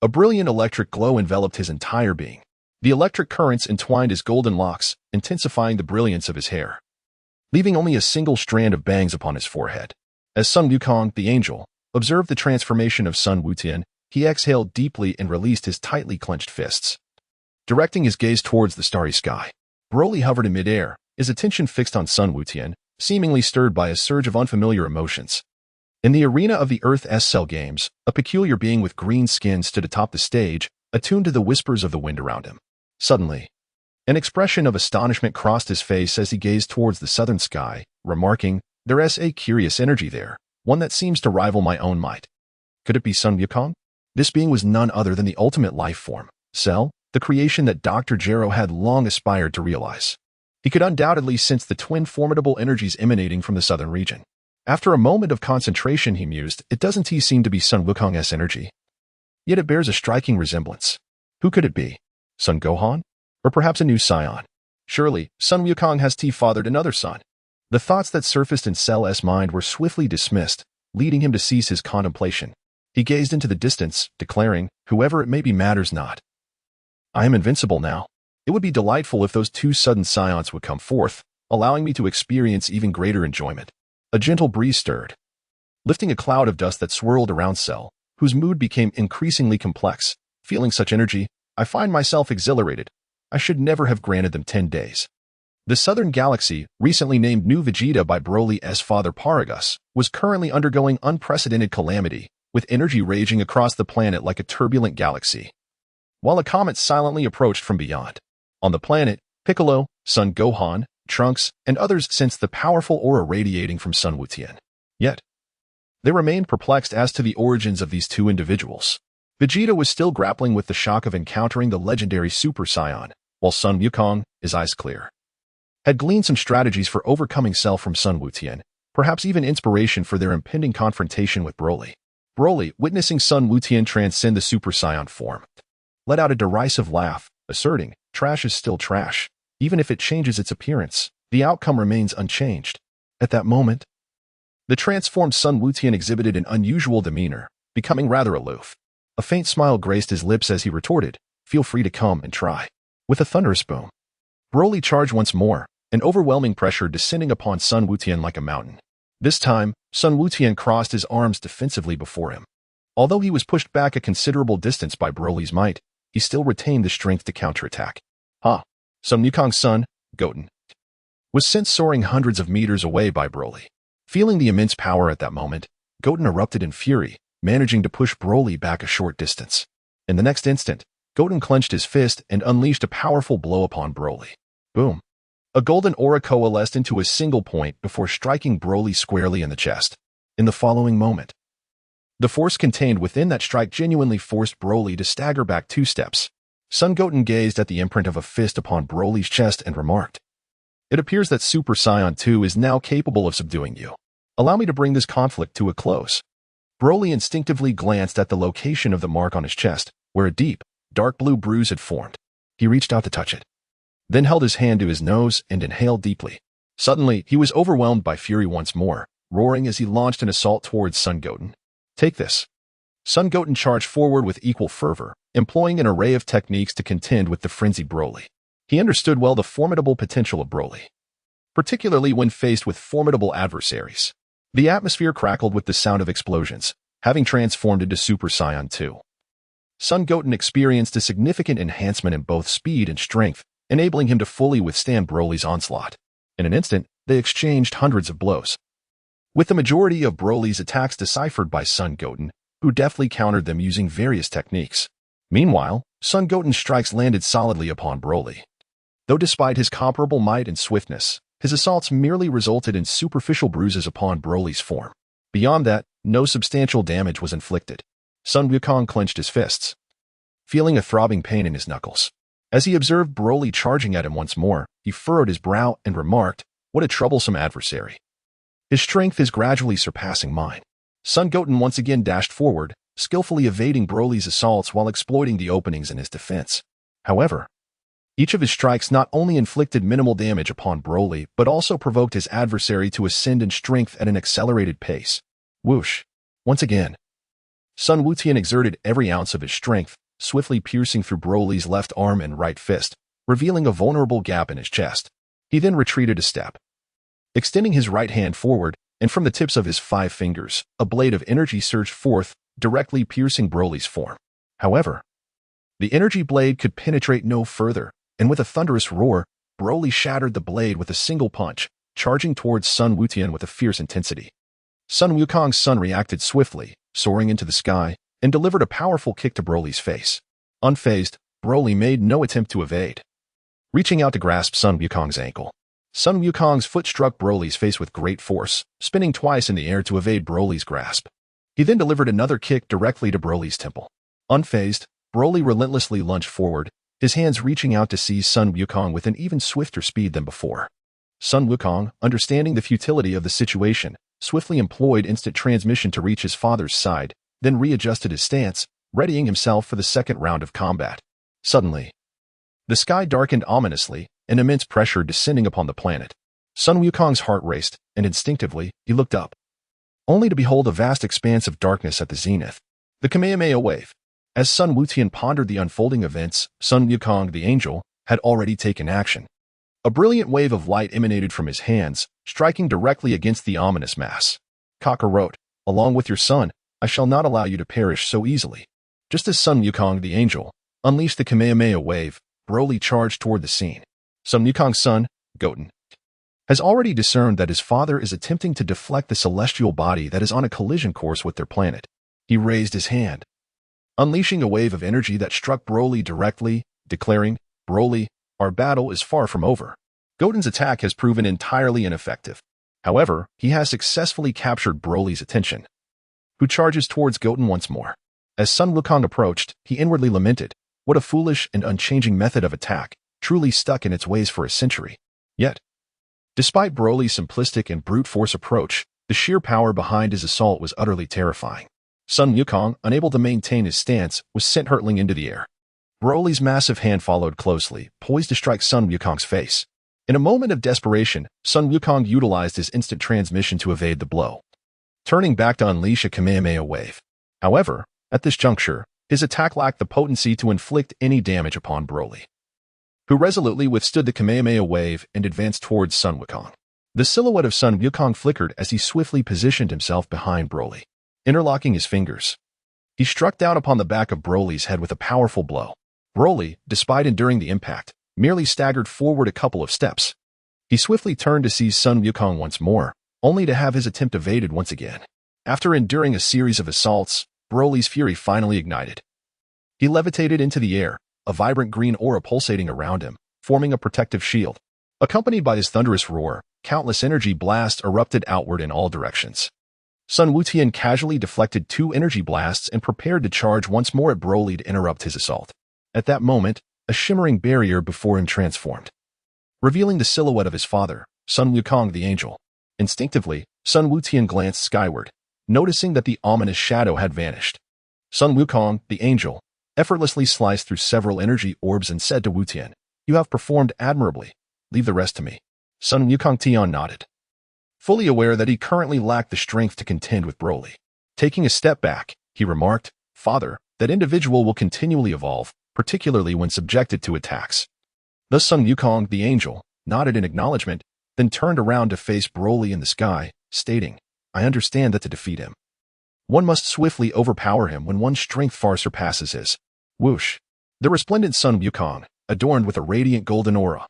a brilliant electric glow enveloped his entire being. The electric currents entwined his golden locks, intensifying the brilliance of his hair, leaving only a single strand of bangs upon his forehead. As Sun Wukong, the angel, observed the transformation of Sun Wutian, he exhaled deeply and released his tightly clenched fists. Directing his gaze towards the starry sky, Broly hovered in midair, his attention fixed on Sun Wutian, seemingly stirred by a surge of unfamiliar emotions. In the arena of the Earth-S Cell Games, a peculiar being with green skin stood atop the stage, attuned to the whispers of the wind around him. Suddenly, an expression of astonishment crossed his face as he gazed towards the southern sky, remarking, "There's a curious energy there, one that seems to rival my own might. Could it be Sun Wukong?" This being was none other than the ultimate life form, Cell, the creation that Dr. Gero had long aspired to realize. He could undoubtedly sense the twin formidable energies emanating from the southern region. After a moment of concentration, he mused, "It doesn't seem to be Sun Wukong's energy. Yet it bears a striking resemblance. Who could it be? Son Gohan? Or perhaps a new Saiyan? Surely, Sun Wukong has fathered another son." The thoughts that surfaced in Cell's mind were swiftly dismissed, leading him to cease his contemplation. He gazed into the distance, declaring, "Whoever it may be matters not. I am invincible now. It would be delightful if those two sudden Saiyans would come forth, allowing me to experience even greater enjoyment." A gentle breeze stirred, lifting a cloud of dust that swirled around Cell, whose mood became increasingly complex. Feeling such energy, I find myself exhilarated. I should never have granted them 10 days. The southern galaxy, recently named New Vegeta by Broly's father Paragus, was currently undergoing unprecedented calamity, with energy raging across the planet like a turbulent galaxy, while a comet silently approached from beyond. On the planet, Piccolo, Son Gohan, Trunks, and others sensed the powerful aura radiating from Sun Wutian. Yet, They remained perplexed as to the origins of these two individuals. Vegeta was still grappling with the shock of encountering the legendary Super Saiyan, while Sun Wukong, his eyes clear, had gleaned some strategies for overcoming Cell from Sun Wutian, perhaps even inspiration for their impending confrontation with Broly. Broly, witnessing Sun Wutian transcend the Super Saiyan form, let out a derisive laugh, asserting, "Trash is still trash. Even if it changes its appearance, the outcome remains unchanged." At that moment, the transformed Sun Wutian exhibited an unusual demeanor, becoming rather aloof. A faint smile graced his lips as he retorted, "Feel free to come and try." With a thunderous boom, Broly charged once more, an overwhelming pressure descending upon Sun Wutian like a mountain. This time, Sun Wutian crossed his arms defensively before him. Although he was pushed back a considerable distance by Broly's might, he still retained the strength to counterattack. Sun Wukong's son, Goten, was sent soaring hundreds of meters away by Broly. Feeling the immense power at that moment, Goten erupted in fury, managing to push Broly back a short distance. In the next instant, Goten clenched his fist and unleashed a powerful blow upon Broly. Boom! A golden aura coalesced into a single point before striking Broly squarely in the chest. In the following moment, the force contained within that strike genuinely forced Broly to stagger back 2 steps. Son Goten gazed at the imprint of a fist upon Broly's chest and remarked, "It appears that Super Saiyan 2 is now capable of subduing you. Allow me to bring this conflict to a close." Broly instinctively glanced at the location of the mark on his chest, where a deep, dark blue bruise had formed. He reached out to touch it, then held his hand to his nose and inhaled deeply. Suddenly, he was overwhelmed by fury once more, roaring as he launched an assault towards Son Goten. "Take this." Son Goten charged forward with equal fervor, employing an array of techniques to contend with the frenzied Broly. He understood well the formidable potential of Broly, particularly when faced with formidable adversaries. The atmosphere crackled with the sound of explosions, having transformed into Super Saiyan 2. Son Goten experienced a significant enhancement in both speed and strength, enabling him to fully withstand Broly's onslaught. In an instant, they exchanged hundreds of blows, with the majority of Broly's attacks deciphered by Son Goten, who deftly countered them using various techniques. Meanwhile, Son Goten's strikes landed solidly upon Broly. Though despite his comparable might and swiftness, his assaults merely resulted in superficial bruises upon Broly's form. Beyond that, no substantial damage was inflicted. Sun Wukong clenched his fists, feeling a throbbing pain in his knuckles. As he observed Broly charging at him once more, he furrowed his brow and remarked, "What a troublesome adversary. His strength is gradually surpassing mine." Son Goten once again dashed forward, skillfully evading Broly's assaults while exploiting the openings in his defense. However, each of his strikes not only inflicted minimal damage upon Broly, but also provoked his adversary to ascend in strength at an accelerated pace. Whoosh! Once again, Sun Wutian exerted every ounce of his strength, swiftly piercing through Broly's left arm and right fist, revealing a vulnerable gap in his chest. He then retreated a step, extending his right hand forward, and from the tips of his 5 fingers, a blade of energy surged forth, directly piercing Broly's form. However, the energy blade could penetrate no further, and with a thunderous roar, Broly shattered the blade with a single punch, charging towards Sun Wutian with a fierce intensity. Sun Wukong's son reacted swiftly, soaring into the sky, and delivered a powerful kick to Broly's face. Unfazed, Broly made no attempt to evade. Reaching out to grasp Sun Wukong's ankle, Sun Wukong's foot struck Broly's face with great force, spinning twice in the air to evade Broly's grasp. He then delivered another kick directly to Broly's temple. Unfazed, Broly relentlessly lunged forward, his hands reaching out to seize Sun Wukong with an even swifter speed than before. Sun Wukong, understanding the futility of the situation, swiftly employed instant transmission to reach his father's side, then readjusted his stance, readying himself for the second round of combat. Suddenly, the sky darkened ominously, an immense pressure descending upon the planet. Sun Wukong's heart raced, and instinctively, he looked up, only to behold a vast expanse of darkness at the zenith. The Kamehameha wave. As Sun Wutian pondered the unfolding events, Sun Wukong, the angel, had already taken action. A brilliant wave of light emanated from his hands, striking directly against the ominous mass. Kaka wrote, "Along with your son, I shall not allow you to perish so easily." Just as Sun Wukong, the angel, unleashed the Kamehameha wave, Broly charged toward the scene. Sun Wukong's son, Goten, has already discerned that his father is attempting to deflect the celestial body that is on a collision course with their planet. He raised his hand, unleashing a wave of energy that struck Broly directly, declaring, "Broly, our battle is far from over." Goten's attack has proven entirely ineffective. However, he has successfully captured Broly's attention. who charges towards Goten once more. As Sun Wukong approached, he inwardly lamented, what a foolish and unchanging method of attack, truly stuck in its ways for a century. Yet, despite Broly's simplistic and brute force approach, the sheer power behind his assault was utterly terrifying. Sun Wukong, unable to maintain his stance, was sent hurtling into the air. Broly's massive hand followed closely, poised to strike Sun Wukong's face. In a moment of desperation, Sun Wukong utilized his instant transmission to evade the blow, turning back to unleash a Kamehameha wave. However, at this juncture, his attack lacked the potency to inflict any damage upon Broly, who resolutely withstood the Kamehameha wave and advanced towards Sun Wukong. The silhouette of Sun Wukong flickered as he swiftly positioned himself behind Broly. Interlocking his fingers, he struck down upon the back of Broly's head with a powerful blow. Broly, despite enduring the impact, merely staggered forward a couple of steps. He swiftly turned to seize Sun Wukong once more, only to have his attempt evaded once again. After enduring a series of assaults, Broly's fury finally ignited. He levitated into the air, a vibrant green aura pulsating around him, forming a protective shield. Accompanied by his thunderous roar, countless energy blasts erupted outward in all directions. Sun Wutian casually deflected 2 energy blasts and prepared to charge once more at Broly to interrupt his assault. At that moment, a shimmering barrier before him transformed, revealing the silhouette of his father, Sun Wukong the Angel. Instinctively, Sun Wutian glanced skyward, noticing that the ominous shadow had vanished. Sun Wukong, the Angel, effortlessly sliced through several energy orbs and said to Wutian, "You have performed admirably. Leave the rest to me." Sun Wukong Tian nodded, fully aware that he currently lacked the strength to contend with Broly. Taking a step back, he remarked, "Father, that individual will continually evolve, particularly when subjected to attacks." Thus Sun Wukong, the Angel, nodded in acknowledgement, then turned around to face Broly in the sky, stating, "I understand that to defeat him, one must swiftly overpower him when one's strength far surpasses his." Whoosh! The resplendent Sun Wukong, adorned with a radiant golden aura,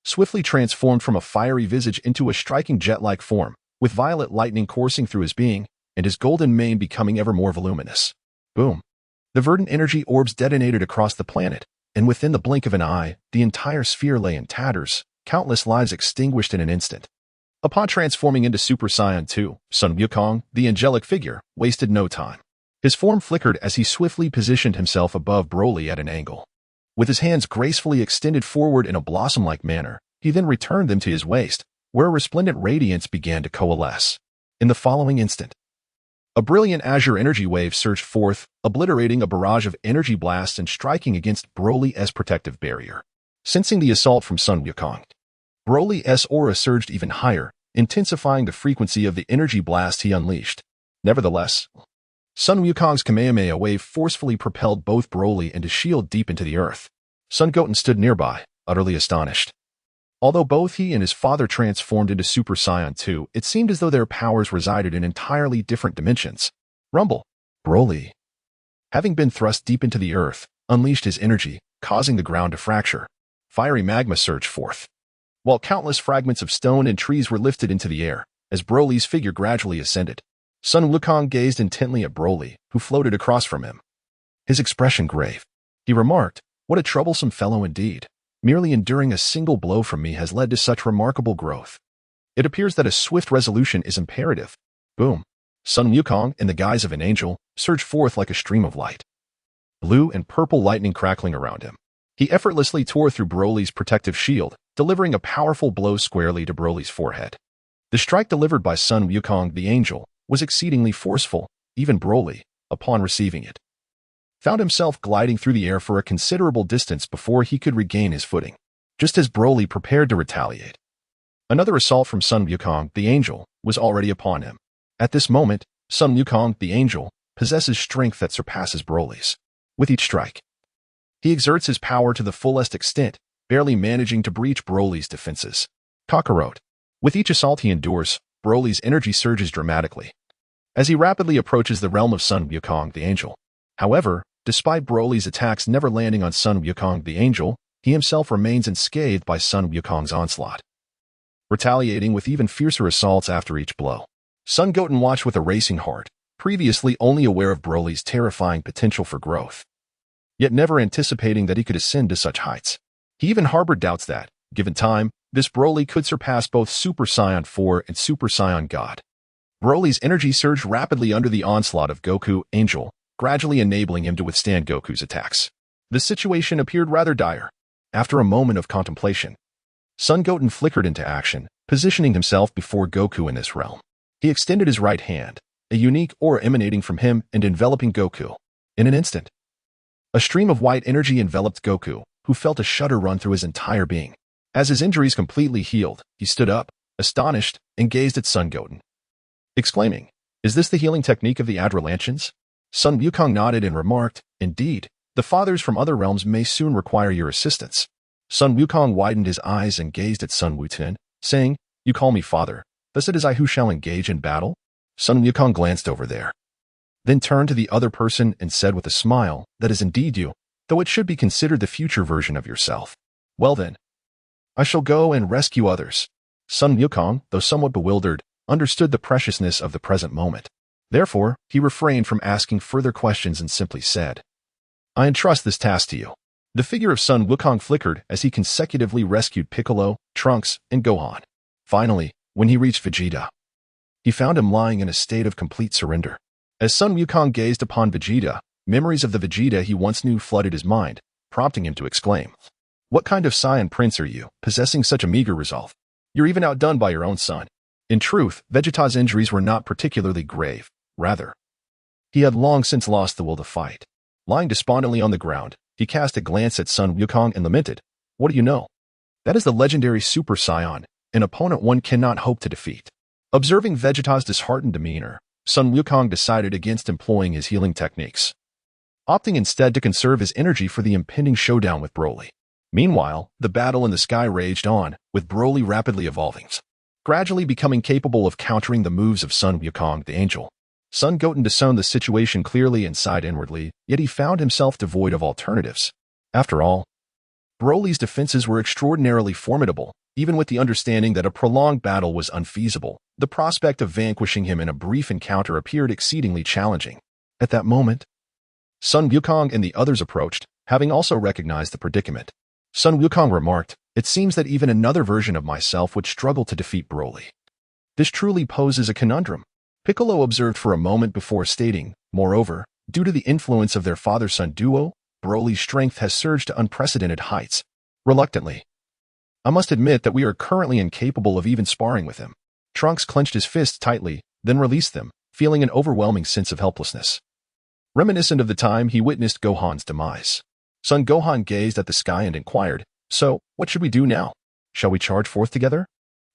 swiftly transformed from a fiery visage into a striking jet-like form, with violet lightning coursing through his being, and his golden mane becoming ever more voluminous. Boom! The verdant energy orbs detonated across the planet, and within the blink of an eye, the entire sphere lay in tatters, countless lives extinguished in an instant. Upon transforming into Super Saiyan 2, Sun Wukong, the angelic figure, wasted no time. His form flickered as he swiftly positioned himself above Broly at an angle. With his hands gracefully extended forward in a blossom-like manner, he then returned them to his waist, where a resplendent radiance began to coalesce. In the following instant, a brilliant azure energy wave surged forth, obliterating a barrage of energy blasts and striking against Broly's protective barrier. Sensing the assault from Sun Wukong, Broly's aura surged even higher, intensifying the frequency of the energy blast he unleashed. Nevertheless, Sun Wukong's Kamehameha wave forcefully propelled both Broly and his shield deep into the earth. Son Goten stood nearby, utterly astonished. Although both he and his father transformed into Super Saiyan 2, it seemed as though their powers resided in entirely different dimensions. Rumble! Broly, having been thrust deep into the earth, unleashed his energy, causing the ground to fracture. Fiery magma surged forth, while countless fragments of stone and trees were lifted into the air, as Broly's figure gradually ascended. Sun Wukong gazed intently at Broly, who floated across from him, his expression grave. He remarked, "What a troublesome fellow indeed. Merely enduring a single blow from me has led to such remarkable growth. It appears that a swift resolution is imperative." Boom! Sun Wukong, in the guise of an angel, surged forth like a stream of light, blue and purple lightning crackling around him. He effortlessly tore through Broly's protective shield, delivering a powerful blow squarely to Broly's forehead. The strike delivered by Sun Wukong, the angel, was exceedingly forceful. Even Broly, upon receiving it, found himself gliding through the air for a considerable distance before he could regain his footing, just as Broly prepared to retaliate. Another assault from Sun Wukong, the angel, was already upon him. At this moment, Sun Wukong, the angel, possesses strength that surpasses Broly's. With each strike, he exerts his power to the fullest extent, barely managing to breach Broly's defenses. Kakarot. With each assault he endures, Broly's energy surges dramatically, as he rapidly approaches the realm of Sun Wukong, the angel. However, despite Broly's attacks never landing on Sun Wukong, the angel, he himself remains unscathed by Sun Wukong's onslaught, retaliating with even fiercer assaults after each blow. Son Goten watched with a racing heart, previously only aware of Broly's terrifying potential for growth, yet never anticipating that he could ascend to such heights. He even harbored doubts that, given time, this Broly could surpass both Super Saiyan 4 and Super Saiyan God. Broly's energy surged rapidly under the onslaught of Goku Angel, gradually enabling him to withstand Goku's attacks. The situation appeared rather dire. After a moment of contemplation, Sun Goten flickered into action, positioning himself before Goku in this realm. He extended his right hand, a unique aura emanating from him and enveloping Goku. In an instant, a stream of white energy enveloped Goku, who felt a shudder run through his entire being. As his injuries completely healed, he stood up, astonished, and gazed at Sun Goten, exclaiming, "Is this the healing technique of the Adrelantians?" Sun Wukong nodded and remarked, "Indeed, the fathers from other realms may soon require your assistance." Sun Wukong widened his eyes and gazed at Sun Wuten, saying, "You call me father, thus it is I who shall engage in battle?" Sun Wukong glanced over there, then turned to the other person and said with a smile, "That is indeed you, though it should be considered the future version of yourself." "Well then, I shall go and rescue others." Sun Wukong, though somewhat bewildered, understood the preciousness of the present moment. Therefore, he refrained from asking further questions and simply said, "I entrust this task to you." The figure of Sun Wukong flickered as he consecutively rescued Piccolo, Trunks, and Gohan. Finally, when he reached Vegeta, he found him lying in a state of complete surrender. As Sun Wukong gazed upon Vegeta, memories of the Vegeta he once knew flooded his mind, prompting him to exclaim, "What kind of Saiyan prince are you, possessing such a meager resolve? You're even outdone by your own son." In truth, Vegeta's injuries were not particularly grave. Rather, he had long since lost the will to fight. Lying despondently on the ground, he cast a glance at Sun Wukong and lamented, "What do you know? That is the legendary Super Saiyan, an opponent one cannot hope to defeat." Observing Vegeta's disheartened demeanor, Sun Wukong decided against employing his healing techniques, opting instead to conserve his energy for the impending showdown with Broly. Meanwhile, the battle in the sky raged on, with Broly rapidly evolving, gradually becoming capable of countering the moves of Sun Wukong the Angel. Sun Goten discerned the situation clearly and sighed inwardly, yet he found himself devoid of alternatives. After all, Broly's defenses were extraordinarily formidable. Even with the understanding that a prolonged battle was unfeasible, the prospect of vanquishing him in a brief encounter appeared exceedingly challenging. At that moment, Sun Wukong and the others approached, having also recognized the predicament. Sun Wukong remarked, "It seems that even another version of myself would struggle to defeat Broly. This truly poses a conundrum." Piccolo observed for a moment before stating, "Moreover, due to the influence of their father-son duo, Broly's strength has surged to unprecedented heights." Reluctantly, "I must admit that we are currently incapable of even sparring with him." Trunks clenched his fists tightly, then released them, feeling an overwhelming sense of helplessness, reminiscent of the time he witnessed Gohan's demise. Son Gohan gazed at the sky and inquired, "So, what should we do now? Shall we charge forth together?"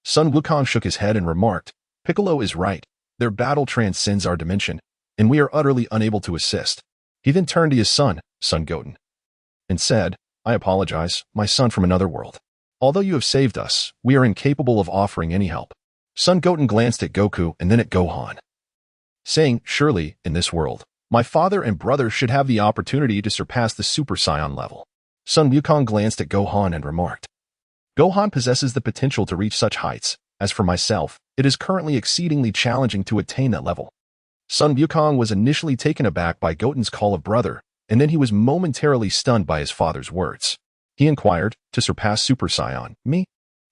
Sun Wukong shook his head and remarked, "Piccolo is right. Their battle transcends our dimension, and we are utterly unable to assist." He then turned to his son, Sun Goten, and said, "I apologize, my son from another world. Although you have saved us, we are incapable of offering any help." Sun Goten glanced at Goku and then at Gohan, saying, "Surely, in this world, my father and brother should have the opportunity to surpass the Super Saiyan level." Sun Wukong glanced at Gohan and remarked, "Gohan possesses the potential to reach such heights. As for myself, it is currently exceedingly challenging to attain that level." Sun Wukong was initially taken aback by Goten's call of brother, and then he was momentarily stunned by his father's words. He inquired, "To surpass Super Saiyan, me?"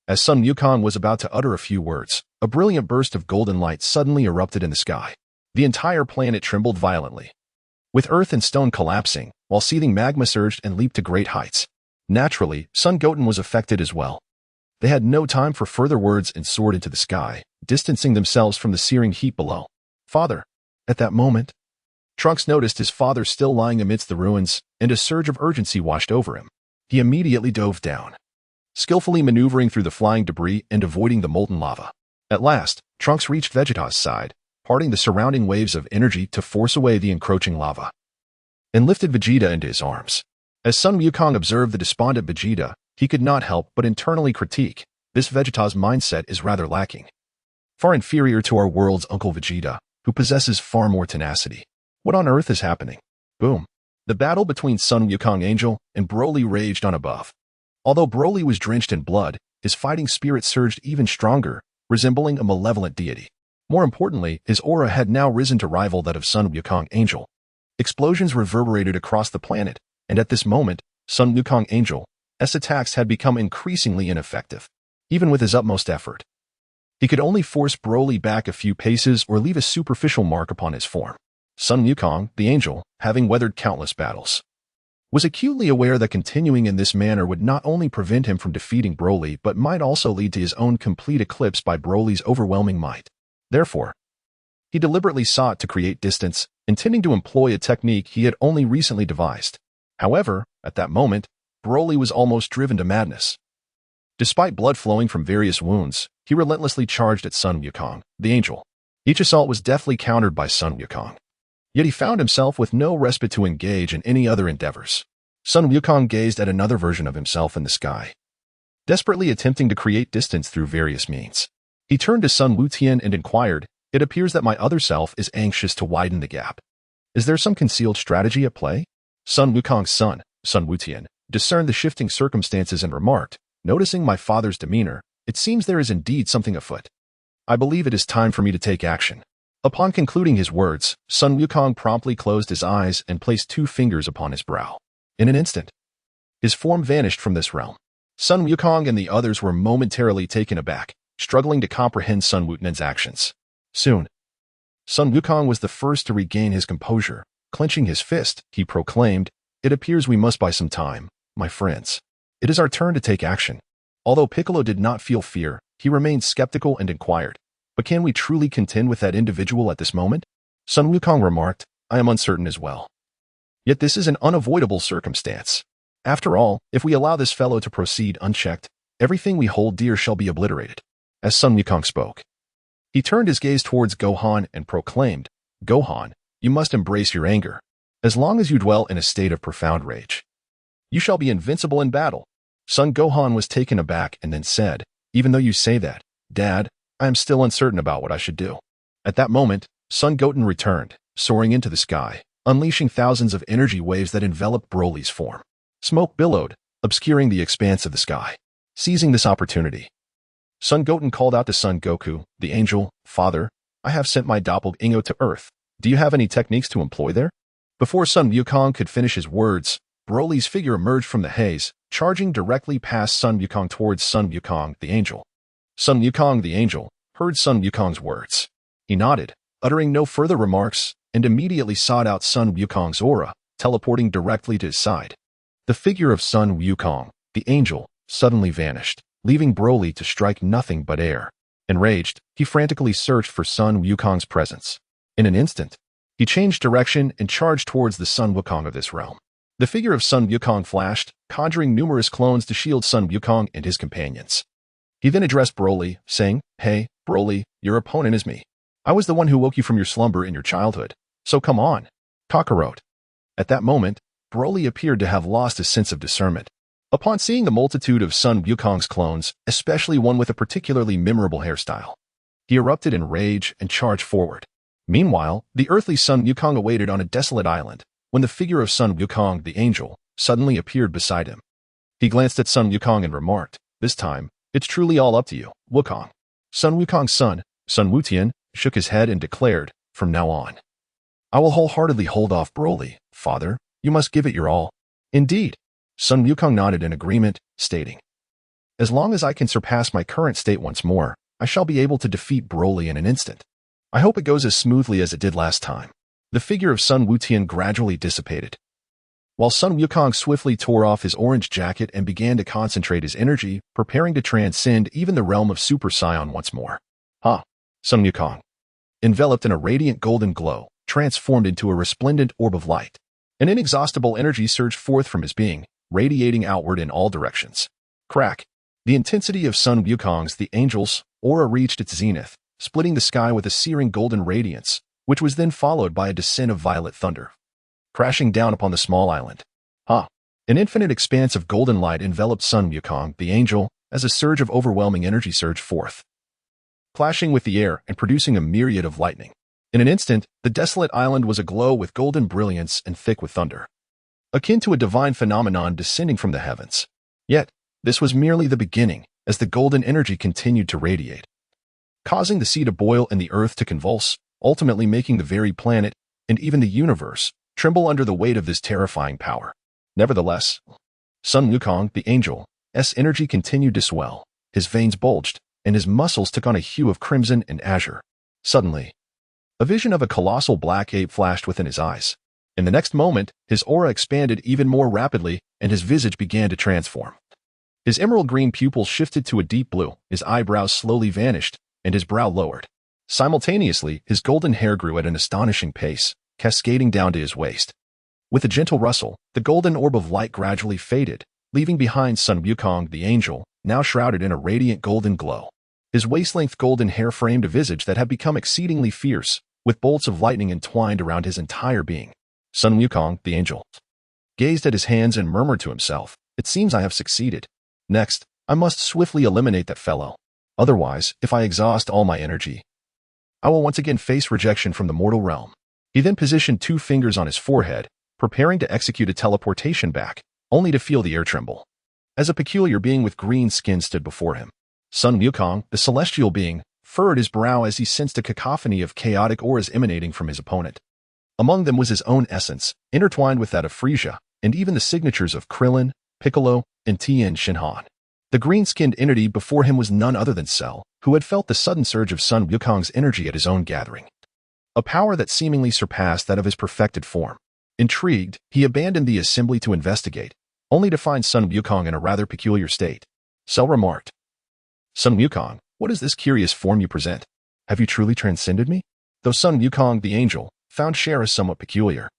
As Sun Wukong was about to utter a few words, a brilliant burst of golden light suddenly erupted in the sky. The entire planet trembled violently, with earth and stone collapsing, while seething magma surged and leaped to great heights. Naturally, Sun Goten was affected as well. They had no time for further words and soared into the sky, distancing themselves from the searing heat below. "Father." At that moment, Trunks noticed his father still lying amidst the ruins, and a surge of urgency washed over him. He immediately dove down, skillfully maneuvering through the flying debris and avoiding the molten lava. At last, Trunks reached Vegeta's side, parting the surrounding waves of energy to force away the encroaching lava, and lifted Vegeta into his arms. As Sun Wukong observed the despondent Vegeta, he could not help but internally critique, "This Vegeta's mindset is rather lacking. Far inferior to our world's Uncle Vegeta, who possesses far more tenacity. What on earth is happening?" Boom. The battle between Sun Wukong Angel and Broly raged on above. Although Broly was drenched in blood, his fighting spirit surged even stronger, resembling a malevolent deity. More importantly, his aura had now risen to rival that of Sun Wukong Angel. Explosions reverberated across the planet, and at this moment, Sun Wukong Angel's attacks had become increasingly ineffective. Even with his utmost effort, He could only force Broly back a few paces or leave a superficial mark upon his form. Sun Wukong, the angel, having weathered countless battles, was acutely aware that continuing in this manner would not only prevent him from defeating Broly but might also lead to his own complete eclipse by Broly's overwhelming might. Therefore, he deliberately sought to create distance, intending to employ a technique he had only recently devised. However, at that moment, Broly was almost driven to madness. Despite blood flowing from various wounds, he relentlessly charged at Sun Wukong, the angel. Each assault was deftly countered by Sun Wukong. Yet he found himself with no respite to engage in any other endeavors. Sun Wukong gazed at another version of himself in the sky, desperately attempting to create distance through various means. He turned to Sun Wutian and inquired, "It appears that my other self is anxious to widen the gap. Is there some concealed strategy at play?" Sun Wukong's son, Sun Wutian, discerned the shifting circumstances and remarked, "Noticing my father's demeanor, it seems there is indeed something afoot. I believe it is time for me to take action." Upon concluding his words, Sun Wukong promptly closed his eyes and placed 2 fingers upon his brow. In an instant, his form vanished from this realm. Sun Wukong and the others were momentarily taken aback, struggling to comprehend Sun Wutinen's actions. Soon, Sun Wukong was the first to regain his composure. Clenching his fist, he proclaimed, "It appears we must buy some time, my friends. It is our turn to take action." Although Piccolo did not feel fear, he remained skeptical and inquired, "But can we truly contend with that individual at this moment?" Sun Wukong remarked, "I am uncertain as well. Yet this is an unavoidable circumstance. After all, if we allow this fellow to proceed unchecked, everything we hold dear shall be obliterated." As Sun Wukong spoke, he turned his gaze towards Gohan and proclaimed, "Gohan, you must embrace your anger. As long as you dwell in a state of profound rage, you shall be invincible in battle." Son Gohan was taken aback and then said, "Even though you say that, Dad, I am still uncertain about what I should do." At that moment, Son Goten returned, soaring into the sky, unleashing thousands of energy waves that enveloped Broly's form. Smoke billowed, obscuring the expanse of the sky. Seizing this opportunity, Son Goten called out to Son Goku, the angel, "Father, I have sent my doppelganger to Earth. Do you have any techniques to employ there?" Before Sun Wukong could finish his words, Broly's figure emerged from the haze, charging directly past Sun Wukong towards Sun Wukong, the angel. Sun Wukong, the angel, heard Sun Wukong's words. He nodded, uttering no further remarks, and immediately sought out Sun Wukong's aura, teleporting directly to his side. The figure of Sun Wukong, the angel, suddenly vanished, leaving Broly to strike nothing but air. Enraged, he frantically searched for Sun Wukong's presence. In an instant, he changed direction and charged towards the Sun Wukong of this realm. The figure of Sun Wukong flashed, conjuring numerous clones to shield Sun Wukong and his companions. He then addressed Broly, saying, "Hey, Broly, your opponent is me. I was the one who woke you from your slumber in your childhood, so come on, Kakarot." At that moment, Broly appeared to have lost his sense of discernment. Upon seeing the multitude of Sun Wukong's clones, especially one with a particularly memorable hairstyle, he erupted in rage and charged forward. Meanwhile, the earthly Sun Wukong awaited on a desolate island, when the figure of Sun Wukong, the angel, suddenly appeared beside him. He glanced at Sun Wukong and remarked, "This time, it's truly all up to you, Wukong." Sun Wukong's son, Sun Wutian, shook his head and declared, "From now on, I will wholeheartedly hold off Broly. Father, you must give it your all." "Indeed." Sun Wukong nodded in agreement, stating, "As long as I can surpass my current state once more, I shall be able to defeat Broly in an instant. I hope it goes as smoothly as it did last time." The figure of Sun Wutian gradually dissipated, while Sun Wukong swiftly tore off his orange jacket and began to concentrate his energy, preparing to transcend even the realm of Super Saiyan once more. Sun Wukong, enveloped in a radiant golden glow, transformed into a resplendent orb of light. An inexhaustible energy surged forth from his being, radiating outward in all directions. Crack! The intensity of Sun Wukong's, the angel's, aura reached its zenith, splitting the sky with a searing golden radiance, which was then followed by a descent of violet thunder, crashing down upon the small island. An infinite expanse of golden light enveloped Sun Wukong, the angel, as a surge of overwhelming energy surged forth, clashing with the air and producing a myriad of lightning. In an instant, the desolate island was aglow with golden brilliance and thick with thunder, akin to a divine phenomenon descending from the heavens. Yet, this was merely the beginning, as the golden energy continued to radiate, causing the sea to boil and the earth to convulse, ultimately making the very planet, and even the universe, tremble under the weight of this terrifying power. Nevertheless, Sun Wukong, the angel's energy continued to swell. His veins bulged, and his muscles took on a hue of crimson and azure. Suddenly, a vision of a colossal black ape flashed within his eyes. In the next moment, his aura expanded even more rapidly, and his visage began to transform. His emerald green pupils shifted to a deep blue, his eyebrows slowly vanished, and his brow lowered. Simultaneously, his golden hair grew at an astonishing pace, cascading down to his waist. With a gentle rustle, the golden orb of light gradually faded, leaving behind Sun Wukong the angel, now shrouded in a radiant golden glow. His waist-length golden hair framed a visage that had become exceedingly fierce, with bolts of lightning entwined around his entire being. Sun Wukong the angel gazed at his hands and murmured to himself, "It seems I have succeeded. Next, I must swiftly eliminate that fellow. Otherwise, if I exhaust all my energy, I will once again face rejection from the mortal realm." He then positioned 2 fingers on his forehead, preparing to execute a teleportation back, only to feel the air tremble. As a peculiar being with green skin stood before him. Sun Wukong, the celestial being, furrowed his brow as he sensed a cacophony of chaotic auras emanating from his opponent. Among them was his own essence, intertwined with that of Frisia, and even the signatures of Krillin, Piccolo, and Tien Shinhan. The green-skinned entity before him was none other than Cell, who had felt the sudden surge of Sun Wukong's energy at his own gathering. A power that seemingly surpassed that of his perfected form. Intrigued, he abandoned the assembly to investigate, only to find Sun Wukong in a rather peculiar state. Cell remarked, "Sun Wukong, what is this curious form you present? Have you truly transcended me?" Though Sun Wukong the angel found Shara somewhat peculiar,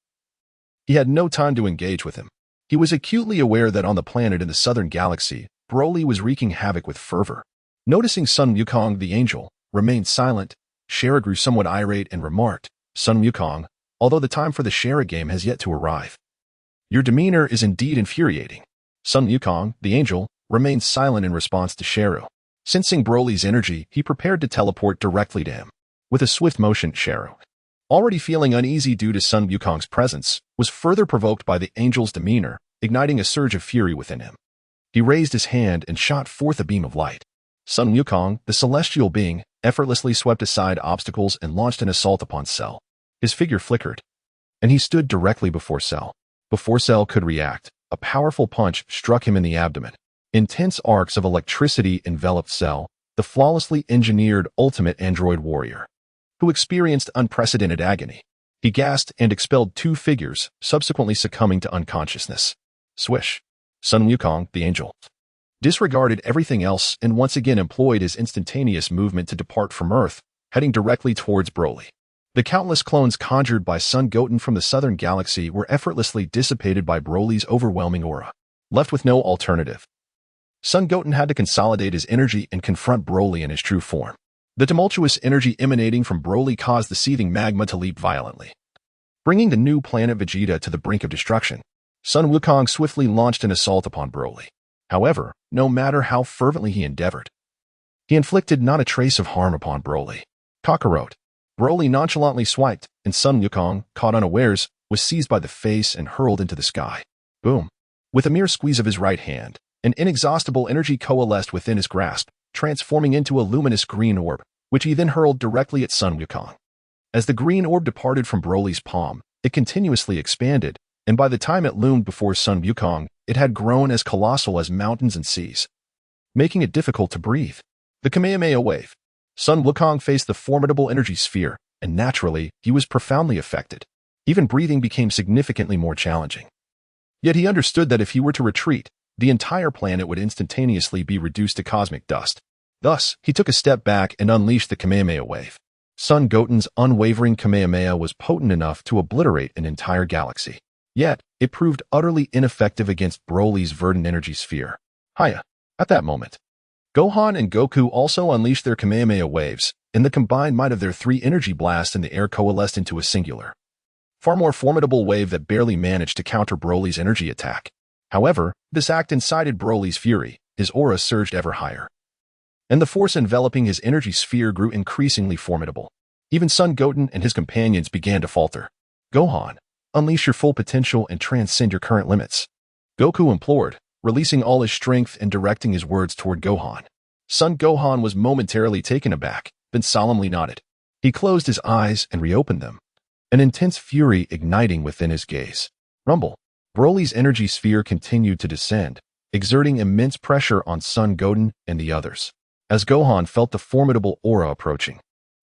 he had no time to engage with him. He was acutely aware that on the planet in the southern galaxy, Broly was wreaking havoc with fervor. Noticing Sun Wukong the angel remained silent, Shara grew somewhat irate and remarked, "Sun Wukong, although the time for the Shara game has yet to arrive, your demeanor is indeed infuriating." Sun Wukong the angel remained silent in response to Shara. Sensing Broly's energy, he prepared to teleport directly to him. With a swift motion, Shara, already feeling uneasy due to Sun Wukong's presence, was further provoked by the angel's demeanor, igniting a surge of fury within him. He raised his hand and shot forth a beam of light. Sun Wukong, the celestial being, effortlessly swept aside obstacles and launched an assault upon Cell. His figure flickered, and he stood directly before Cell. Before Cell could react, a powerful punch struck him in the abdomen. Intense arcs of electricity enveloped Cell, the flawlessly engineered ultimate android warrior, who experienced unprecedented agony. He gasped and expelled 2 figures, subsequently succumbing to unconsciousness. Swish. Sun Wukong, the angel, disregarded everything else and once again employed his instantaneous movement to depart from Earth, heading directly towards Broly. The countless clones conjured by Son Goten from the southern galaxy were effortlessly dissipated by Broly's overwhelming aura. Left with no alternative, Son Goten had to consolidate his energy and confront Broly in his true form. The tumultuous energy emanating from Broly caused the seething magma to leap violently, bringing the new planet Vegeta to the brink of destruction. Sun Wukong swiftly launched an assault upon Broly. However, no matter how fervently he endeavored, he inflicted not a trace of harm upon Broly. Kakarot. Broly nonchalantly swiped, and Sun Wukong, caught unawares, was seized by the face and hurled into the sky. Boom. With a mere squeeze of his right hand, an inexhaustible energy coalesced within his grasp, transforming into a luminous green orb, which he then hurled directly at Sun Wukong. As the green orb departed from Broly's palm, it continuously expanded, and by the time it loomed before Sun Wukong, it had grown as colossal as mountains and seas, making it difficult to breathe. The Kamehameha wave. Sun Wukong faced the formidable energy sphere, and naturally, he was profoundly affected. Even breathing became significantly more challenging. Yet he understood that if he were to retreat, the entire planet would instantaneously be reduced to cosmic dust. Thus, he took a step back and unleashed the Kamehameha wave. Son Goten's unwavering Kamehameha was potent enough to obliterate an entire galaxy. Yet, it proved utterly ineffective against Broly's verdant energy sphere. Hiya. At that moment, Gohan and Goku also unleashed their Kamehameha waves, and the combined might of their 3 energy blasts in the air coalesced into a singular, far more formidable wave that barely managed to counter Broly's energy attack. However, this act incited Broly's fury. His aura surged ever higher, and the force enveloping his energy sphere grew increasingly formidable. Even Son Goten and his companions began to falter. Gohan, unleash your full potential and transcend your current limits, Goku implored, releasing all his strength and directing his words toward Gohan. Son Gohan was momentarily taken aback, then solemnly nodded. He closed his eyes and reopened them, an intense fury igniting within his gaze. Rumble. Broly's energy sphere continued to descend, exerting immense pressure on Son Goten and the others. As Gohan felt the formidable aura approaching,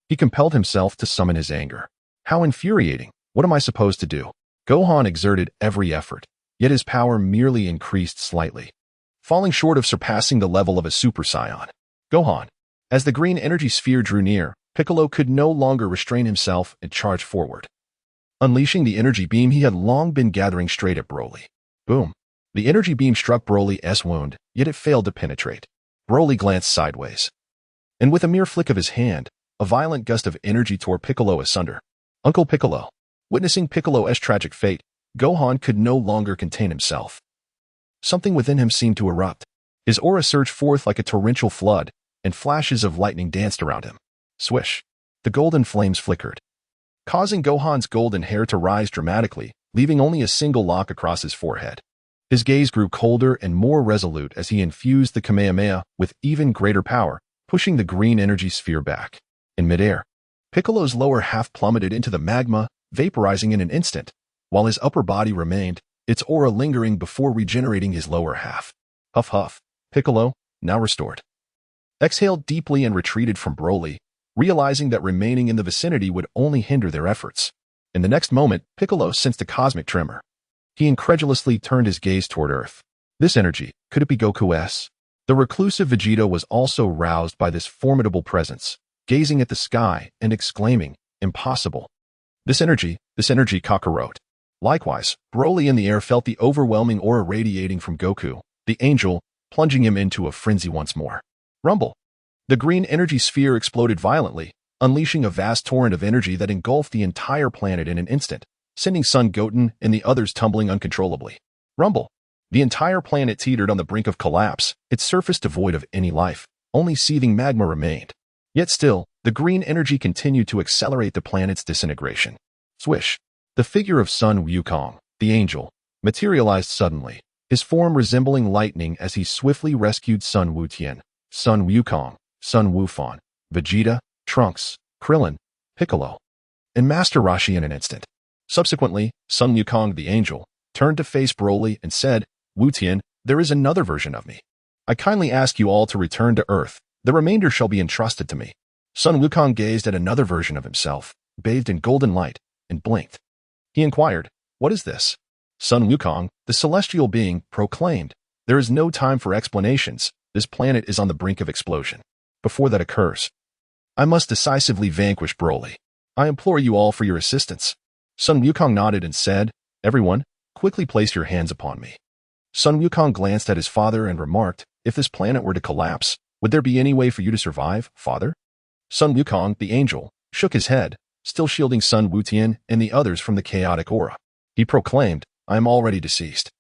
he compelled himself to summon his anger. How infuriating! What am I supposed to do? Gohan exerted every effort, yet his power merely increased slightly, falling short of surpassing the level of a Super Saiyan. Gohan. As the green energy sphere drew near, Piccolo could no longer restrain himself and charged forward, unleashing the energy beam he had long been gathering straight at Broly. Boom. The energy beam struck Broly's wound, yet it failed to penetrate. Broly glanced sideways, and with a mere flick of his hand, a violent gust of energy tore Piccolo asunder. Uncle Piccolo. Witnessing Piccolo's tragic fate, Gohan could no longer contain himself. Something within him seemed to erupt. His aura surged forth like a torrential flood, and flashes of lightning danced around him. Swish. The golden flames flickered, causing Gohan's golden hair to rise dramatically, leaving only a single lock across his forehead. His gaze grew colder and more resolute as he infused the Kamehameha with even greater power, pushing the green energy sphere back. In midair, Piccolo's lower half plummeted into the magma, vaporizing in an instant, while his upper body remained, its aura lingering before regenerating his lower half. Huff huff. Piccolo, now restored, exhaled deeply and retreated from Broly, realizing that remaining in the vicinity would only hinder their efforts. In the next moment, Piccolo sensed a cosmic tremor. He incredulously turned his gaze toward Earth. This energy, could it be Goku's? The reclusive Vegeta was also roused by this formidable presence, gazing at the sky and exclaiming, "Impossible. This energy, Kakarot." Likewise, Broly in the air felt the overwhelming aura radiating from Goku, the angel, plunging him into a frenzy once more. Rumble. The green energy sphere exploded violently, unleashing a vast torrent of energy that engulfed the entire planet in an instant, sending Son Goten and the others tumbling uncontrollably. Rumble. The entire planet teetered on the brink of collapse, its surface devoid of any life. Only seething magma remained. Yet still, the green energy continued to accelerate the planet's disintegration. Swish. The figure of Sun Wukong, the angel, materialized suddenly, his form resembling lightning as he swiftly rescued Sun Wutian, Sun Wukong, Sun Wufan, Vegeta, Trunks, Krillin, Piccolo, and Master Roshi in an instant. Subsequently, Sun Wukong the angel turned to face Broly and said, "Wutian, there is another version of me. I kindly ask you all to return to Earth. The remainder shall be entrusted to me." Sun Wukong gazed at another version of himself, bathed in golden light, and blinked. He inquired, "What is this?" Sun Wukong, the celestial being, proclaimed, "There is no time for explanations. This planet is on the brink of explosion. Before that occurs, I must decisively vanquish Broly. I implore you all for your assistance." Sun Wukong nodded and said, "Everyone, quickly place your hands upon me." Sun Wukong glanced at his father and remarked, "If this planet were to collapse, would there be any way for you to survive, father?" Sun Wukong, the angel, shook his head, still shielding Sun Wutian and the others from the chaotic aura. He proclaimed, "I am already deceased.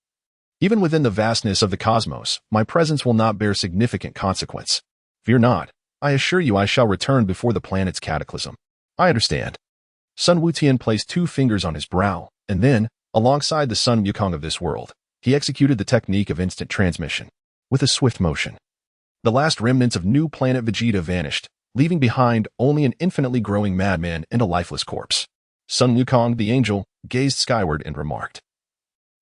Even within the vastness of the cosmos, my presence will not bear significant consequence. Fear not. I assure you I shall return before the planet's cataclysm." "I understand." Sun Wutian placed 2 fingers on his brow, and then, alongside the Sun Wukong of this world, he executed the technique of instant transmission. With a swift motion, the last remnants of new planet Vegeta vanished, leaving behind only an infinitely growing madman and a lifeless corpse. Sun Wukong, the angel, gazed skyward and remarked,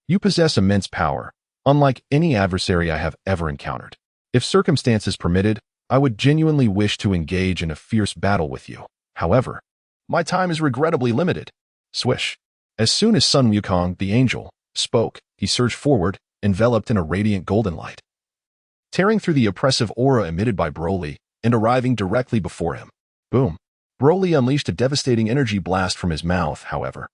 "You possess immense power, unlike any adversary I have ever encountered. If circumstances permitted, I would genuinely wish to engage in a fierce battle with you. However, my time is regrettably limited." Swish. As soon as Sun Wukong, the angel, spoke, he surged forward, enveloped in a radiant golden light, tearing through the oppressive aura emitted by Broly and arriving directly before him. Boom. Broly unleashed a devastating energy blast from his mouth, however.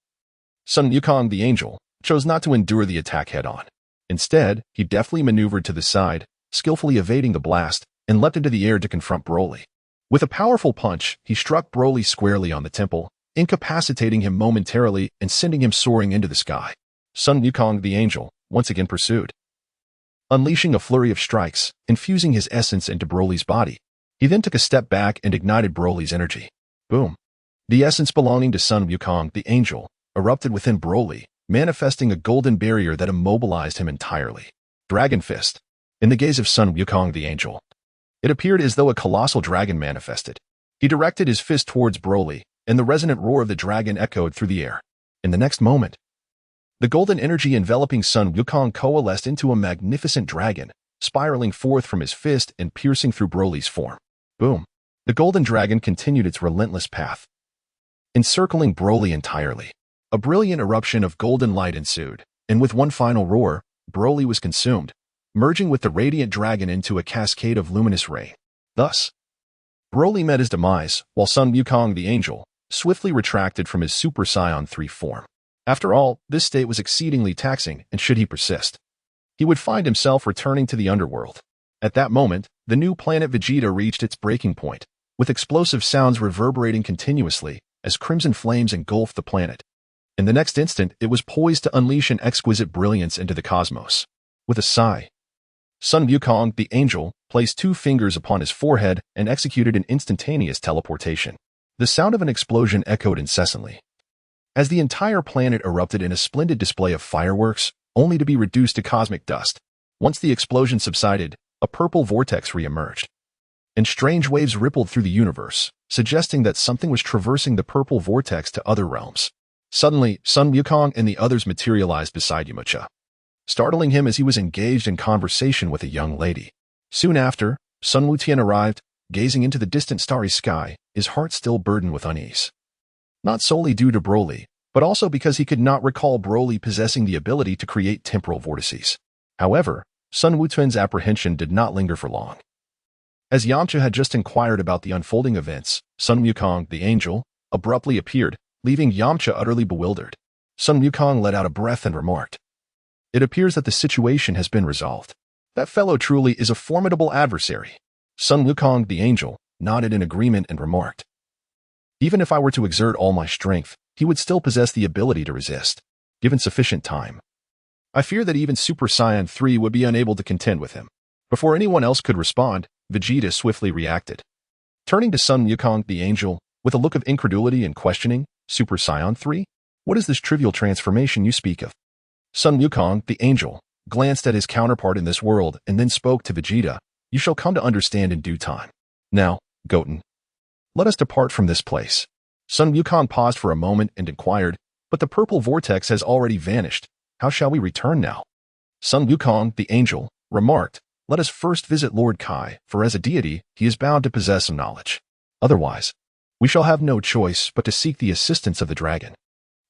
Sun Wukong, the angel, chose not to endure the attack head-on. Instead, he deftly maneuvered to the side, skillfully evading the blast, and leapt into the air to confront Broly. With a powerful punch, he struck Broly squarely on the temple, incapacitating him momentarily and sending him soaring into the sky. Sun Wukong, the angel, once again pursued, unleashing a flurry of strikes, infusing his essence into Broly's body. He then took a step back and ignited Broly's energy. Boom. The essence belonging to Sun Wukong, the angel, erupted within Broly, manifesting a golden barrier that immobilized him entirely. Dragon Fist. In the gaze of Sun Wukong, the angel, it appeared as though a colossal dragon manifested. He directed his fist towards Broly, and the resonant roar of the dragon echoed through the air. In the next moment, the golden energy enveloping Sun Wukong coalesced into a magnificent dragon, spiraling forth from his fist and piercing through Broly's form. Boom. The golden dragon continued its relentless path, encircling Broly entirely. A brilliant eruption of golden light ensued, and with one final roar, Broly was consumed, merging with the radiant dragon into a cascade of luminous rain. Thus, Broly met his demise, while Sun Wukong the Angel swiftly retracted from his Super Saiyan 3 form. After all, this state was exceedingly taxing, and should he persist, he would find himself returning to the underworld. At that moment, the new planet Vegeta reached its breaking point, with explosive sounds reverberating continuously as crimson flames engulfed the planet. In the next instant, it was poised to unleash an exquisite brilliance into the cosmos. With a sigh, Sun Wukong, the Angel, placed 2 fingers upon his forehead and executed an instantaneous teleportation. The sound of an explosion echoed incessantly, as the entire planet erupted in a splendid display of fireworks, only to be reduced to cosmic dust. Once the explosion subsided, a purple vortex re-emerged, and strange waves rippled through the universe, suggesting that something was traversing the purple vortex to other realms. Suddenly, Sun Wukong and the others materialized beside Yamcha, startling him as he was engaged in conversation with a young lady. Soon after, Sun Wutian arrived, gazing into the distant starry sky, his heart still burdened with unease. Not solely due to Broly, but also because he could not recall Broly possessing the ability to create temporal vortices. However, Sun Wutian's apprehension did not linger for long. As Yamcha had just inquired about the unfolding events, Sun Wukong, the Angel, abruptly appeared, leaving Yamcha utterly bewildered. Sun Wukong let out a breath and remarked, "It appears that the situation has been resolved. That fellow truly is a formidable adversary." Sun Wukong, the Angel, nodded in agreement and remarked, "Even if I were to exert all my strength, he would still possess the ability to resist, given sufficient time. I fear that even Super Saiyan 3 would be unable to contend with him." Before anyone else could respond, Vegeta swiftly reacted. Turning to Sun Wukong, the Angel, with a look of incredulity and questioning, "Super Saiyan 3? What is this trivial transformation you speak of?" Sun Wukong, the Angel, glanced at his counterpart in this world and then spoke to Vegeta, "You shall come to understand in due time. Now, Goten, let us depart from this place." Sun Wukong paused for a moment and inquired, "But the purple vortex has already vanished. How shall we return now?" Sun Wukong, the Angel, remarked, "Let us first visit Lord Kai, for as a deity, he is bound to possess some knowledge. Otherwise, we shall have no choice but to seek the assistance of the dragon."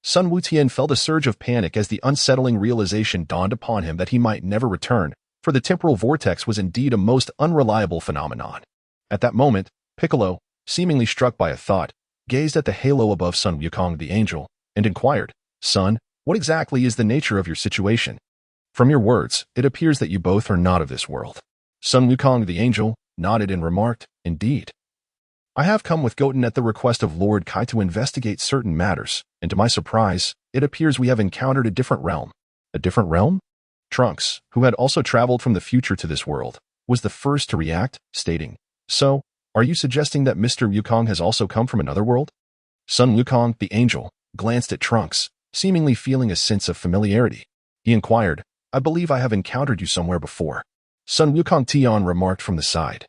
Sun Wutian felt a surge of panic as the unsettling realization dawned upon him that he might never return, for the temporal vortex was indeed a most unreliable phenomenon. At that moment, Piccolo, seemingly struck by a thought, gazed at the halo above Sun Wukong the Angel, and inquired, "Son, what exactly is the nature of your situation? From your words, it appears that you both are not of this world." Sun Wukong the Angel nodded and remarked, "Indeed. I have come with Goten at the request of Lord Kai to investigate certain matters, and to my surprise, it appears we have encountered a different realm." "A different realm?" Trunks, who had also traveled from the future to this world, was the first to react, stating, "So, are you suggesting that Mr. Wukong has also come from another world?" Sun Wukong, the Angel, glanced at Trunks, seemingly feeling a sense of familiarity. He inquired, "I believe I have encountered you somewhere before." Sun Wukong Tian remarked from the side,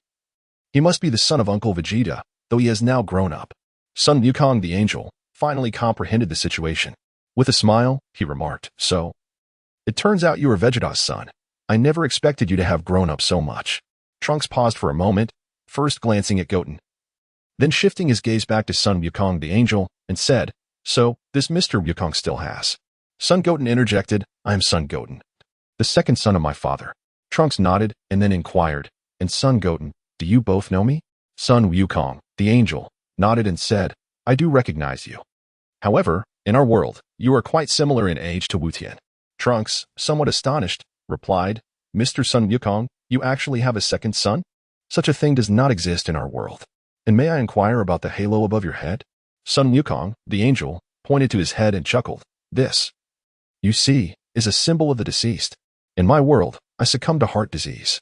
"He must be the son of Uncle Vegeta, though he has now grown up." Sun Wukong the Angel finally comprehended the situation. With a smile, he remarked, "So, it turns out you are Vegeta's son. I never expected you to have grown up so much." Trunks paused for a moment, first glancing at Goten, then shifting his gaze back to Sun Wukong the Angel, and said, "So, this Mr. Wukong still has." Sun Goten interjected, "I am Sun Goten, the second son of my father." Trunks nodded and then inquired, "And Sun Goten, do you both know me?" Sun Wukong, the Angel, nodded and said, "I do recognize you. However, in our world, you are quite similar in age to Wutian." Trunks, somewhat astonished, replied, "Mr. Sun Wukong, you actually have a second son? Such a thing does not exist in our world. And may I inquire about the halo above your head?" Sun Wukong, the Angel, pointed to his head and chuckled, "This, you see, is a symbol of the deceased. In my world, I succumbed to heart disease,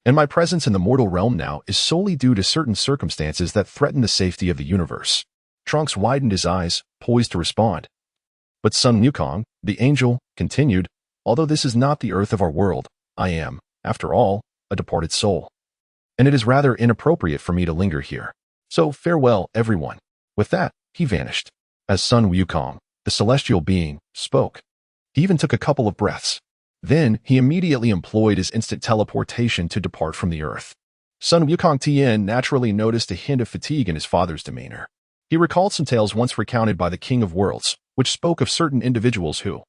and my presence in the mortal realm now is solely due to certain circumstances that threaten the safety of the universe." Trunks widened his eyes, poised to respond. But Sun Wukong, the Angel, continued, "Although this is not the earth of our world, I am, after all, a departed soul, and it is rather inappropriate for me to linger here. So farewell, everyone." With that, he vanished. As Sun Wukong, the celestial being, spoke, he even took a couple of breaths. Then he immediately employed his instant teleportation to depart from the earth. Sun Wukong Tien naturally noticed a hint of fatigue in his father's demeanor. He recalled some tales once recounted by the King of Worlds, which spoke of certain individuals who,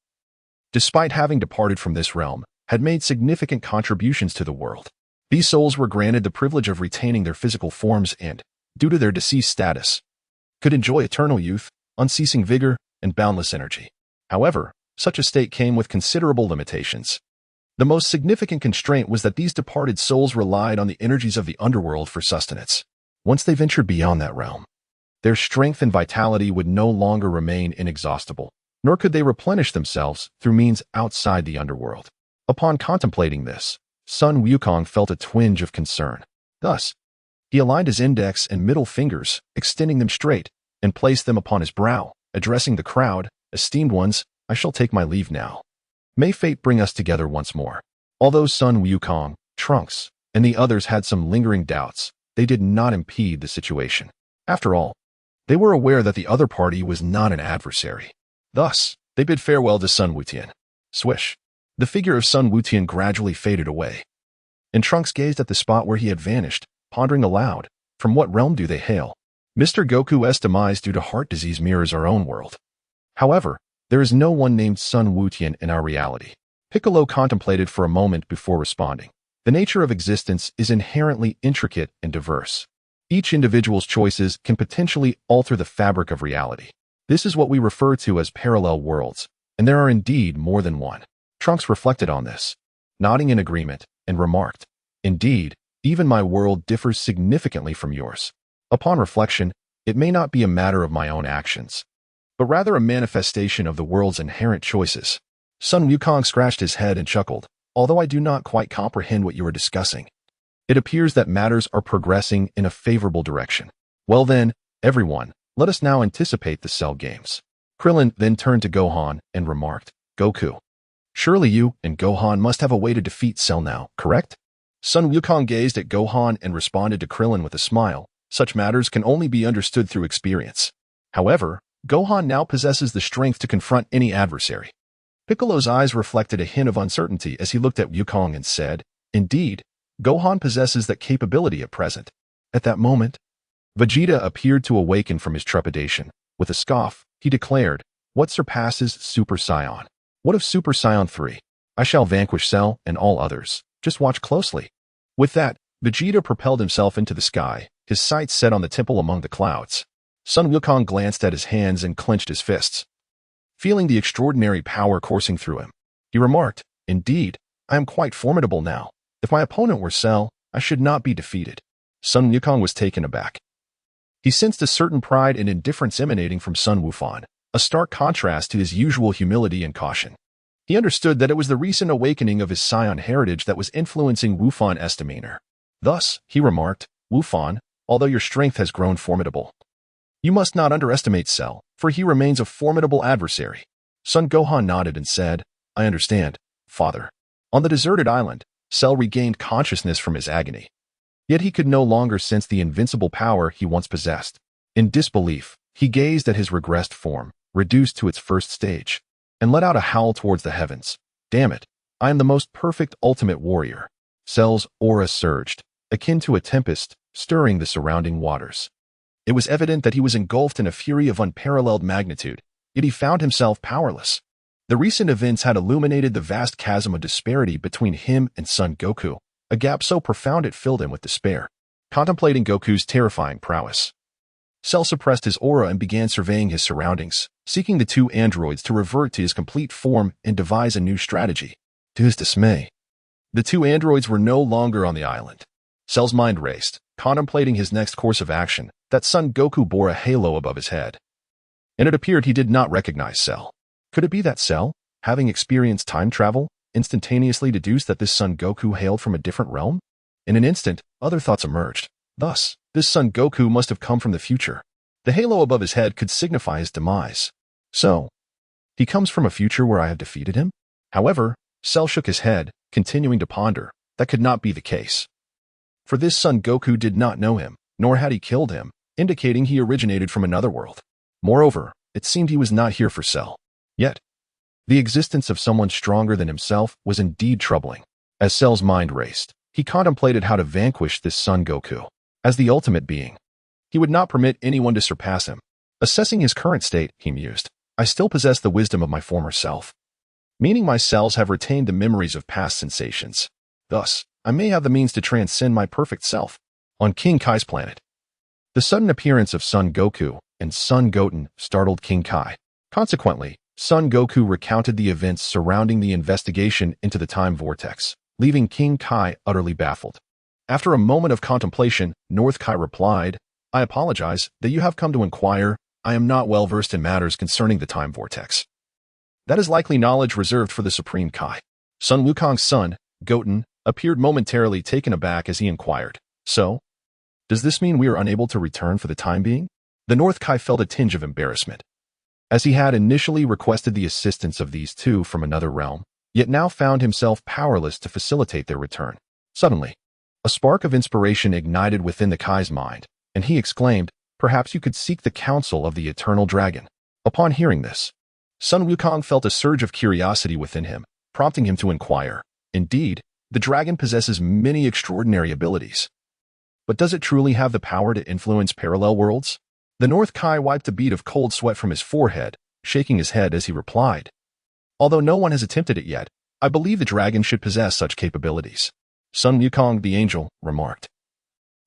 despite having departed from this realm, had made significant contributions to the world. These souls were granted the privilege of retaining their physical forms and, due to their deceased status, could enjoy eternal youth, unceasing vigor, and boundless energy. However, such a state came with considerable limitations. The most significant constraint was that these departed souls relied on the energies of the underworld for sustenance. Once they ventured beyond that realm, their strength and vitality would no longer remain inexhaustible, nor could they replenish themselves through means outside the underworld. Upon contemplating this, Sun Wukong felt a twinge of concern. Thus, he aligned his index and middle fingers, extending them straight, and placed them upon his brow, addressing the crowd. Esteemed ones, I shall take my leave now. May fate bring us together once more. Although Sun Wukong, Trunks, and the others had some lingering doubts, they did not impede the situation. After all, they were aware that the other party was not an adversary. Thus, they bid farewell to Sun Wutian. Swish. The figure of Sun Wutian gradually faded away, and Trunks gazed at the spot where he had vanished, pondering aloud, from what realm do they hail? Mr. Goku's demise due to heart disease mirrors our own world. However, there is no one named Sun Wutian in our reality. Piccolo contemplated for a moment before responding. The nature of existence is inherently intricate and diverse. Each individual's choices can potentially alter the fabric of reality. This is what we refer to as parallel worlds, and there are indeed more than one. Trunks reflected on this, nodding in agreement, and remarked, Indeed, even my world differs significantly from yours. Upon reflection, it may not be a matter of my own actions, but rather a manifestation of the world's inherent choices. Sun Wukong scratched his head and chuckled. Although I do not quite comprehend what you are discussing, it appears that matters are progressing in a favorable direction. Well then, everyone, let us now anticipate the Cell Games. Krillin then turned to Gohan and remarked, Goku, surely you and Gohan must have a way to defeat Cell now, correct? Sun Wukong gazed at Gohan and responded to Krillin with a smile. Such matters can only be understood through experience. However, Gohan now possesses the strength to confront any adversary. Piccolo's eyes reflected a hint of uncertainty as he looked at Wukong and said, Indeed, Gohan possesses that capability at present. At that moment, Vegeta appeared to awaken from his trepidation. With a scoff, he declared, What surpasses Super Saiyan? What of Super Saiyan 3? I shall vanquish Cell and all others. Just watch closely. With that, Vegeta propelled himself into the sky, his sights set on the temple among the clouds. Sun Wukong glanced at his hands and clenched his fists, feeling the extraordinary power coursing through him. He remarked, Indeed, I am quite formidable now. If my opponent were Cell, I should not be defeated. Sun Wukong was taken aback. He sensed a certain pride and indifference emanating from Sun Wufan, a stark contrast to his usual humility and caution. He understood that it was the recent awakening of his Saiyan heritage that was influencing Wufan's demeanor. Thus, he remarked, Wufan, although your strength has grown formidable, you must not underestimate Cell, for he remains a formidable adversary. Son Gohan nodded and said, I understand, father. On the deserted island, Cell regained consciousness from his agony. Yet he could no longer sense the invincible power he once possessed. In disbelief, he gazed at his regressed form, reduced to its first stage, and let out a howl towards the heavens. Damn it, I am the most perfect ultimate warrior. Cell's aura surged, akin to a tempest, stirring the surrounding waters. It was evident that he was engulfed in a fury of unparalleled magnitude, yet he found himself powerless. The recent events had illuminated the vast chasm of disparity between him and Son Goku, a gap so profound it filled him with despair. Contemplating Goku's terrifying prowess, Cell suppressed his aura and began surveying his surroundings, seeking the two androids to revert to his complete form and devise a new strategy. To his dismay, the two androids were no longer on the island. Cell's mind raced, contemplating his next course of action. That Son Goku bore a halo above his head, and it appeared he did not recognize Cell. Could it be that Cell, having experienced time travel, instantaneously deduced that this Son Goku hailed from a different realm? In an instant, other thoughts emerged. Thus, this Son Goku must have come from the future. The halo above his head could signify his demise. So, he comes from a future where I have defeated him? However, Cell shook his head, continuing to ponder. That could not be the case. For this Son Goku did not know him, nor had he killed him, indicating he originated from another world. Moreover, it seemed he was not here for Cell. Yet, the existence of someone stronger than himself was indeed troubling. As Cell's mind raced, He contemplated how to vanquish this Son Goku. As the ultimate being, he would not permit anyone to surpass him. Assessing his current state, he mused, I still possess the wisdom of my former self, meaning my cells have retained the memories of past sensations. Thus, I may have the means to transcend my perfect self. On King Kai's planet, the sudden appearance of Son Goku and Son Goten startled King Kai. Consequently, Son Goku recounted the events surrounding the investigation into the time vortex, leaving King Kai utterly baffled. After a moment of contemplation, North Kai replied, I apologize that you have come to inquire. I am not well versed in matters concerning the time vortex. That is likely knowledge reserved for the Supreme Kai. Son Wukong's son, Goten, appeared momentarily taken aback as he inquired, So? Does this mean we are unable to return for the time being? The North Kai felt a tinge of embarrassment, as he had initially requested the assistance of these two from another realm, yet now found himself powerless to facilitate their return. Suddenly, a spark of inspiration ignited within the Kai's mind, and he exclaimed, Perhaps you could seek the counsel of the Eternal Dragon. Upon hearing this, Sun Wukong felt a surge of curiosity within him, prompting him to inquire. Indeed, the dragon possesses many extraordinary abilities. But does it truly have the power to influence parallel worlds? The North Kai wiped a bead of cold sweat from his forehead, shaking his head as he replied, Although no one has attempted it yet, I believe the dragon should possess such capabilities. Sun Wukong the Angel remarked.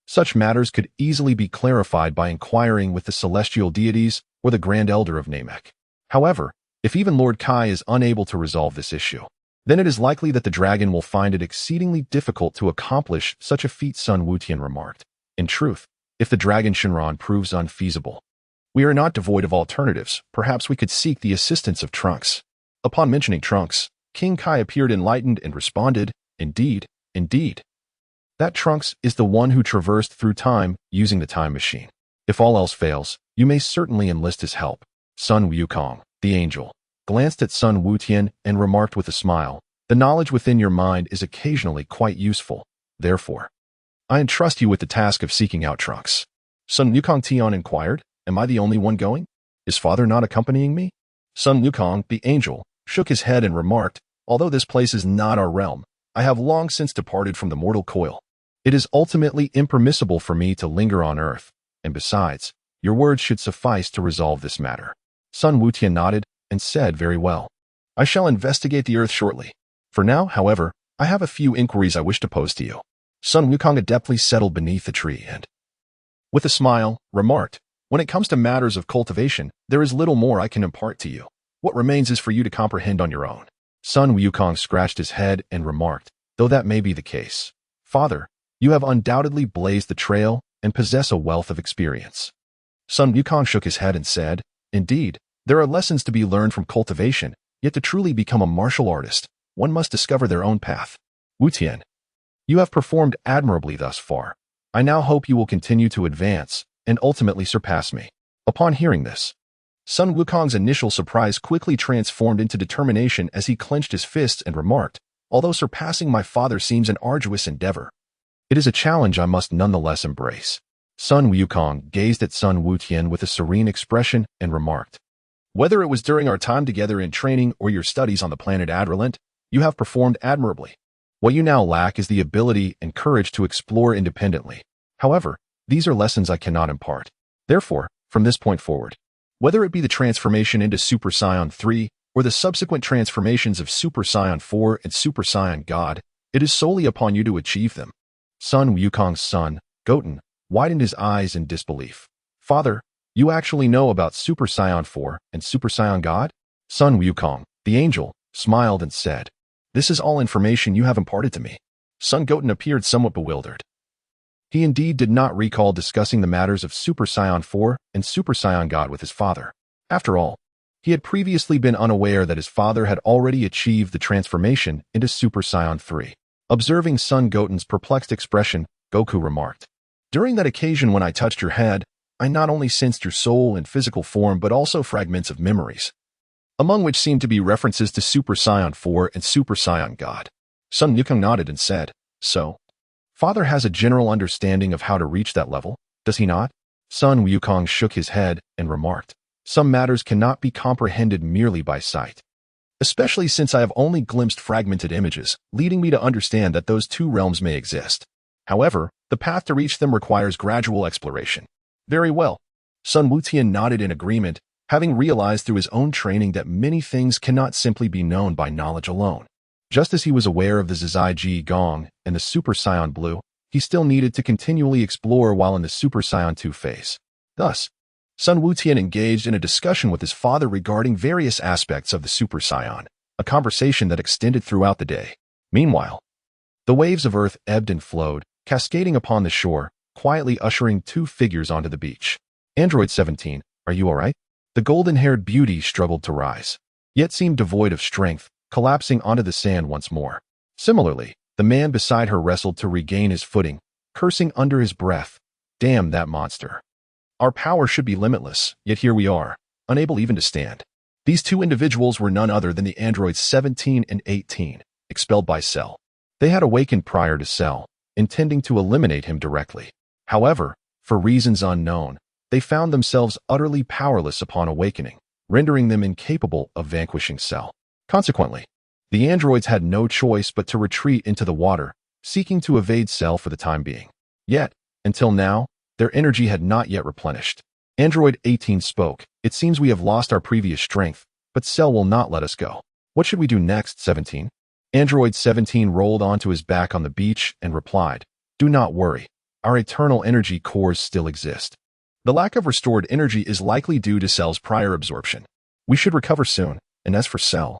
Such matters could easily be clarified by inquiring with the celestial deities or the Grand Elder of Namek. However, if even Lord Kai is unable to resolve this issue, then it is likely that the dragon will find it exceedingly difficult to accomplish such a feat, Sun Wutian remarked. In truth, if the dragon Shinran proves unfeasible, we are not devoid of alternatives. Perhaps we could seek the assistance of Trunks. Upon mentioning Trunks, King Kai appeared enlightened and responded, Indeed, indeed. That Trunks is the one who traversed through time using the time machine. If all else fails, you may certainly enlist his help. Sun Wukong, the angel, glanced at Sun Wutian and remarked with a smile, The knowledge within your mind is occasionally quite useful. Therefore, I entrust you with the task of seeking out Trunks. Sun Wukong Tian inquired, Am I the only one going? Is father not accompanying me? Sun Wukong, the angel, shook his head and remarked, Although this place is not our realm, I have long since departed from the mortal coil. It is ultimately impermissible for me to linger on earth, and besides, your words should suffice to resolve this matter. Sun Wutian nodded and said, Very well. I shall investigate the earth shortly. For now, however, I have a few inquiries I wish to pose to you. Sun Wukong adeptly settled beneath the tree and, with a smile, remarked, When it comes to matters of cultivation, there is little more I can impart to you. What remains is for you to comprehend on your own. Sun Wukong scratched his head and remarked, Though that may be the case, Father, you have undoubtedly blazed the trail and possess a wealth of experience. Sun Wukong shook his head and said, Indeed, there are lessons to be learned from cultivation, yet to truly become a martial artist, one must discover their own path. Wutian, you have performed admirably thus far. I now hope you will continue to advance and ultimately surpass me. Upon hearing this, Sun Wukong's initial surprise quickly transformed into determination as he clenched his fists and remarked, Although surpassing my father seems an arduous endeavor, it is a challenge I must nonetheless embrace. Sun Wukong gazed at Sun Wutian with a serene expression and remarked, Whether it was during our time together in training or your studies on the planet Adrelent, you have performed admirably. What you now lack is the ability and courage to explore independently. However, these are lessons I cannot impart. Therefore, from this point forward, whether it be the transformation into Super Saiyan 3 or the subsequent transformations of Super Saiyan 4 and Super Saiyan God, it is solely upon you to achieve them. Sun Wukong's son, Goten, widened his eyes in disbelief. Father, you actually know about Super Saiyan 4 and Super Saiyan God? Sun Wukong, the angel, smiled and said, This is all information you have imparted to me. Son Goten appeared somewhat bewildered. He indeed did not recall discussing the matters of Super Saiyan 4 and Super Saiyan God with his father. After all, he had previously been unaware that his father had already achieved the transformation into Super Saiyan 3. Observing Son Goten's perplexed expression, Goku remarked, During that occasion when I touched your head, I not only sensed your soul in physical form but also fragments of memories, among which seemed to be references to Super Saiyan 4 and Super Saiyan God. Sun Wukong nodded and said, So, Father has a general understanding of how to reach that level, does he not? Sun Wukong shook his head and remarked, Some matters cannot be comprehended merely by sight. especially since I have only glimpsed fragmented images, leading me to understand that those two realms may exist. However, the path to reach them requires gradual exploration. Very well. Sun Wutian nodded in agreement, having realized through his own training that many things cannot simply be known by knowledge alone. Just as he was aware of the Zizai Ji Gong and the Super Saiyan Blue, he still needed to continually explore while in the Super Saiyan 2 phase. Thus, Sun Wutian engaged in a discussion with his father regarding various aspects of the Super Saiyan, a conversation that extended throughout the day. Meanwhile, the waves of earth ebbed and flowed, cascading upon the shore, quietly ushering two figures onto the beach. Android 17, are you all right? The golden-haired beauty struggled to rise, yet seemed devoid of strength, collapsing onto the sand once more. Similarly, the man beside her wrestled to regain his footing, cursing under his breath, "Damn that monster. Our power should be limitless, yet here we are, unable even to stand." These two individuals were none other than the androids 17 and 18, expelled by Cell. They had awakened prior to Cell, intending to eliminate him directly. However, for reasons unknown, they found themselves utterly powerless upon awakening, rendering them incapable of vanquishing Cell. Consequently, the androids had no choice but to retreat into the water, seeking to evade Cell for the time being. Yet, until now, their energy had not yet replenished. Android 18 spoke, "It seems we have lost our previous strength, but Cell will not let us go. What should we do next, 17? Android 17 rolled onto his back on the beach and replied, "Do not worry. Our eternal energy cores still exist. The lack of restored energy is likely due to Cell's prior absorption. We should recover soon, and as for Cell,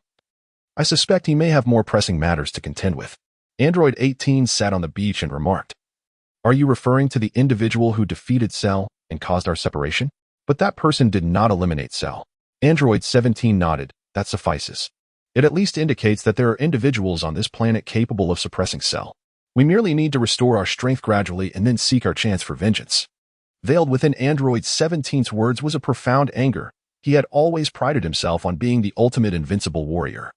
I suspect he may have more pressing matters to contend with." Android 18 sat on the beach and remarked, "Are you referring to the individual who defeated Cell and caused our separation? But that person did not eliminate Cell." Android 17 nodded, "That suffices. It at least indicates that there are individuals on this planet capable of suppressing Cell. We merely need to restore our strength gradually and then seek our chance for vengeance." Veiled within Android 17's words was a profound anger. He had always prided himself on being the ultimate invincible warrior.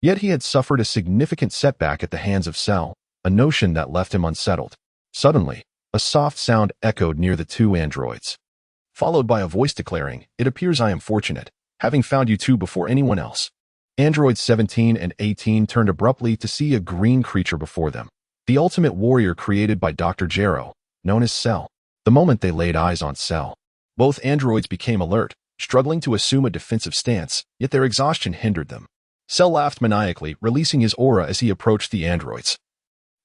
Yet he had suffered a significant setback at the hands of Cell, a notion that left him unsettled. Suddenly, a soft sound echoed near the two androids, followed by a voice declaring, "It appears I am fortunate, having found you two before anyone else." Androids 17 and 18 turned abruptly to see a green creature before them, the ultimate warrior created by Dr. Gero, known as Cell. The moment they laid eyes on Cell, both androids became alert, struggling to assume a defensive stance, yet their exhaustion hindered them. Cell laughed maniacally, releasing his aura as he approached the androids,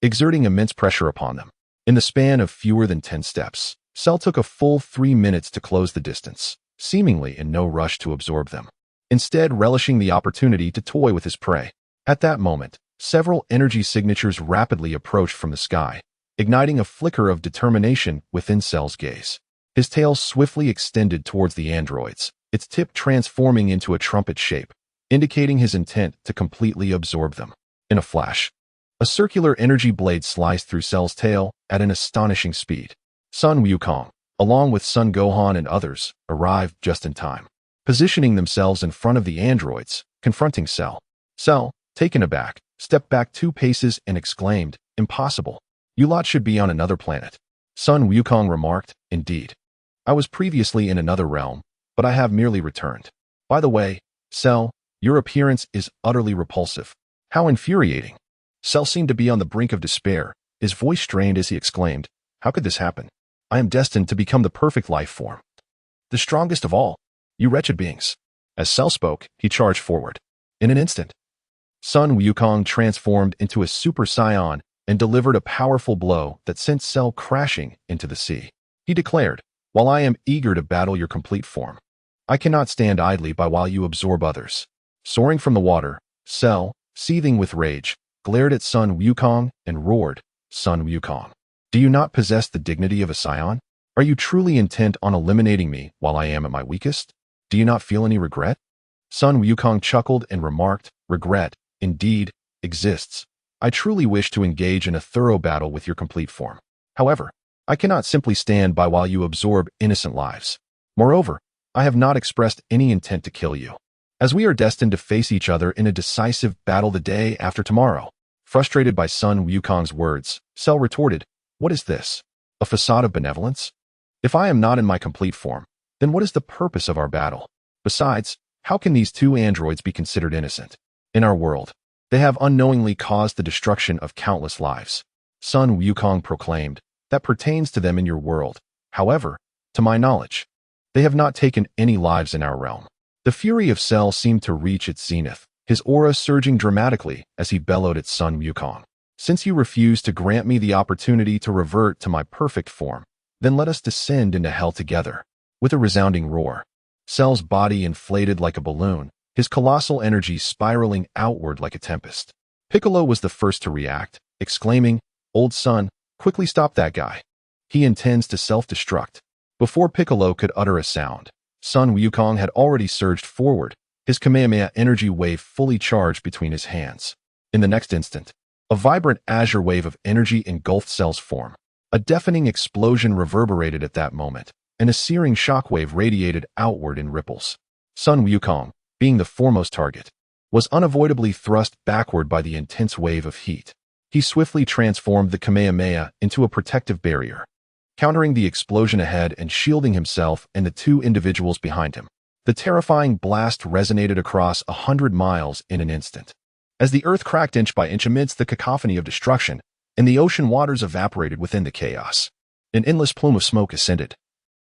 exerting immense pressure upon them. In the span of fewer than 10 steps, Cell took a full 3 minutes to close the distance, seemingly in no rush to absorb them, instead relishing the opportunity to toy with his prey. At that moment, several energy signatures rapidly approached from the sky, igniting a flicker of determination within Cell's gaze. His tail swiftly extended towards the androids, its tip transforming into a trumpet shape, indicating his intent to completely absorb them. In a flash, a circular energy blade sliced through Cell's tail at an astonishing speed. Sun Wukong, along with Sun Gohan and others, arrived just in time, positioning themselves in front of the androids, confronting Cell. Cell, taken aback, stepped back 2 paces and exclaimed, "Impossible. You lot should be on another planet." Sun Wukong remarked, "Indeed. I was previously in another realm, but I have merely returned. By the way, Cell, your appearance is utterly repulsive. How infuriating." Cell seemed to be on the brink of despair, his voice strained as he exclaimed, "How could this happen? I am destined to become the perfect life form, the strongest of all, you wretched beings." As Cell spoke, he charged forward. In an instant, Sun Wukong transformed into a Super Saiyan and delivered a powerful blow that sent Cell crashing into the sea. He declared, "While I am eager to battle your complete form, I cannot stand idly by while you absorb others." Soaring from the water, Cell, seething with rage, glared at Sun Wukong and roared, "Sun Wukong, do you not possess the dignity of a Saiyan? Are you truly intent on eliminating me while I am at my weakest? Do you not feel any regret?" Sun Wukong chuckled and remarked, "Regret, indeed, exists. I truly wish to engage in a thorough battle with your complete form. However, I cannot simply stand by while you absorb innocent lives. Moreover, I have not expressed any intent to kill you, as we are destined to face each other in a decisive battle the day after tomorrow." Frustrated by Sun Wukong's words, Cell retorted, "What is this? A facade of benevolence? If I am not in my complete form, then what is the purpose of our battle? Besides, how can these two androids be considered innocent? In our world, they have unknowingly caused the destruction of countless lives. Sun Wukong proclaimed, that pertains to them in your world. However, to my knowledge, they have not taken any lives in our realm. The fury of Cell seemed to reach its zenith, his aura surging dramatically as he bellowed at Sun Wukong. Since you refuse to grant me the opportunity to revert to my perfect form, then let us descend into hell together. With a resounding roar, Cell's body inflated like a balloon, his colossal energy spiraling outward like a tempest. Piccolo was the first to react, exclaiming, "Old son, quickly stop that guy. He intends to self-destruct." Before Piccolo could utter a sound, Sun Wukong had already surged forward, his Kamehameha energy wave fully charged between his hands. In the next instant, a vibrant azure wave of energy engulfed Cell's form. A deafening explosion reverberated at that moment, and a searing shockwave radiated outward in ripples. Sun Wukong, being the foremost target, was unavoidably thrust backward by the intense wave of heat. He swiftly transformed the Kamehameha into a protective barrier, countering the explosion ahead and shielding himself and the two individuals behind him. The terrifying blast resonated across 100 miles in an instant. As the earth cracked inch by inch amidst the cacophony of destruction, and the ocean waters evaporated within the chaos, an endless plume of smoke ascended,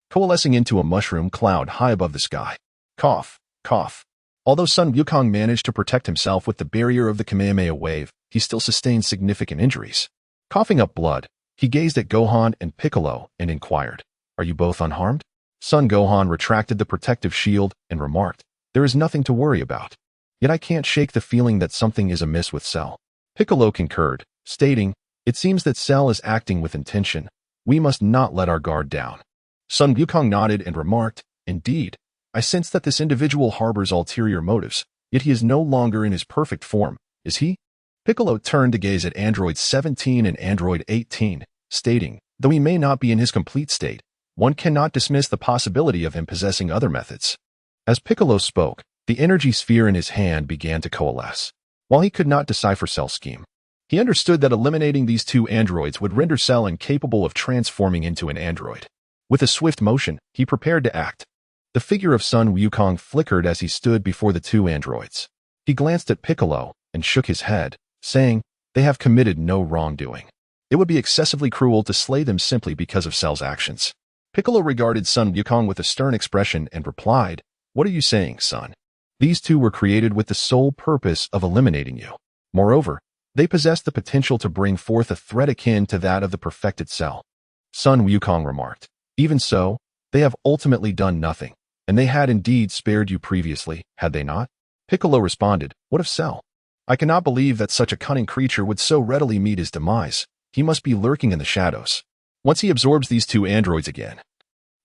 coalescing into a mushroom cloud high above the sky. Cough, cough. Although Sun Wukong managed to protect himself with the barrier of the Kamehameha wave, he still sustained significant injuries. Coughing up blood, he gazed at Gohan and Piccolo and inquired, "Are you both unharmed?" Son Gohan retracted the protective shield and remarked, "There is nothing to worry about. Yet I can't shake the feeling that something is amiss with Cell." Piccolo concurred, stating, "It seems that Cell is acting with intention. We must not let our guard down." Sun Wukong nodded and remarked, "Indeed, I sense that this individual harbors ulterior motives, yet he is no longer in his perfect form, is he?" Piccolo turned to gaze at Android 17 and Android 18, stating, "Though he may not be in his complete state, one cannot dismiss the possibility of him possessing other methods." As Piccolo spoke, the energy sphere in his hand began to coalesce. While he could not decipher Cell's scheme, he understood that eliminating these two androids would render Cell incapable of transforming into an android. With a swift motion, he prepared to act. The figure of Sun Wukong flickered as he stood before the two androids. He glanced at Piccolo and shook his head, saying, "They have committed no wrongdoing. It would be excessively cruel to slay them simply because of Cell's actions." Piccolo regarded Sun Wukong with a stern expression and replied, "What are you saying, son? These two were created with the sole purpose of eliminating you. Moreover, they possess the potential to bring forth a threat akin to that of the perfected Cell." Sun Wukong remarked, "Even so, they have ultimately done nothing, and they had indeed spared you previously, had they not?" Piccolo responded, "What of Cell? I cannot believe that such a cunning creature would so readily meet his demise. He must be lurking in the shadows. Once he absorbs these two androids again,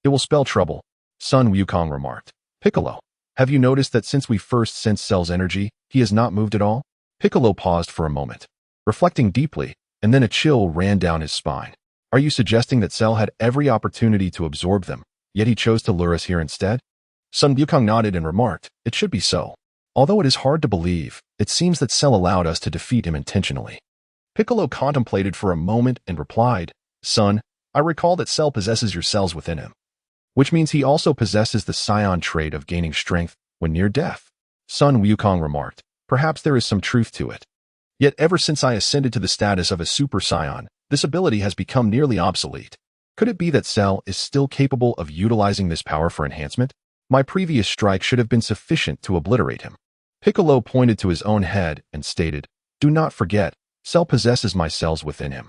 it will spell trouble." Sun Wukong remarked, "Piccolo, have you noticed that since we first sensed Cell's energy, he has not moved at all?" Piccolo paused for a moment, reflecting deeply, and then a chill ran down his spine. "Are you suggesting that Cell had every opportunity to absorb them, yet he chose to lure us here instead?" Sun Wukong nodded and remarked, "It should be so. Although it is hard to believe, it seems that Cell allowed us to defeat him intentionally." Piccolo contemplated for a moment and replied, "Son, I recall that Cell possesses your cells within him, which means he also possesses the Scion trait of gaining strength when near death." Sun Wukong remarked, "Perhaps there is some truth to it. Yet ever since I ascended to the status of a Super Scion, this ability has become nearly obsolete. Could it be that Cell is still capable of utilizing this power for enhancement? My previous strike should have been sufficient to obliterate him." Piccolo pointed to his own head and stated, "Do not forget, Cell possesses my cells within him.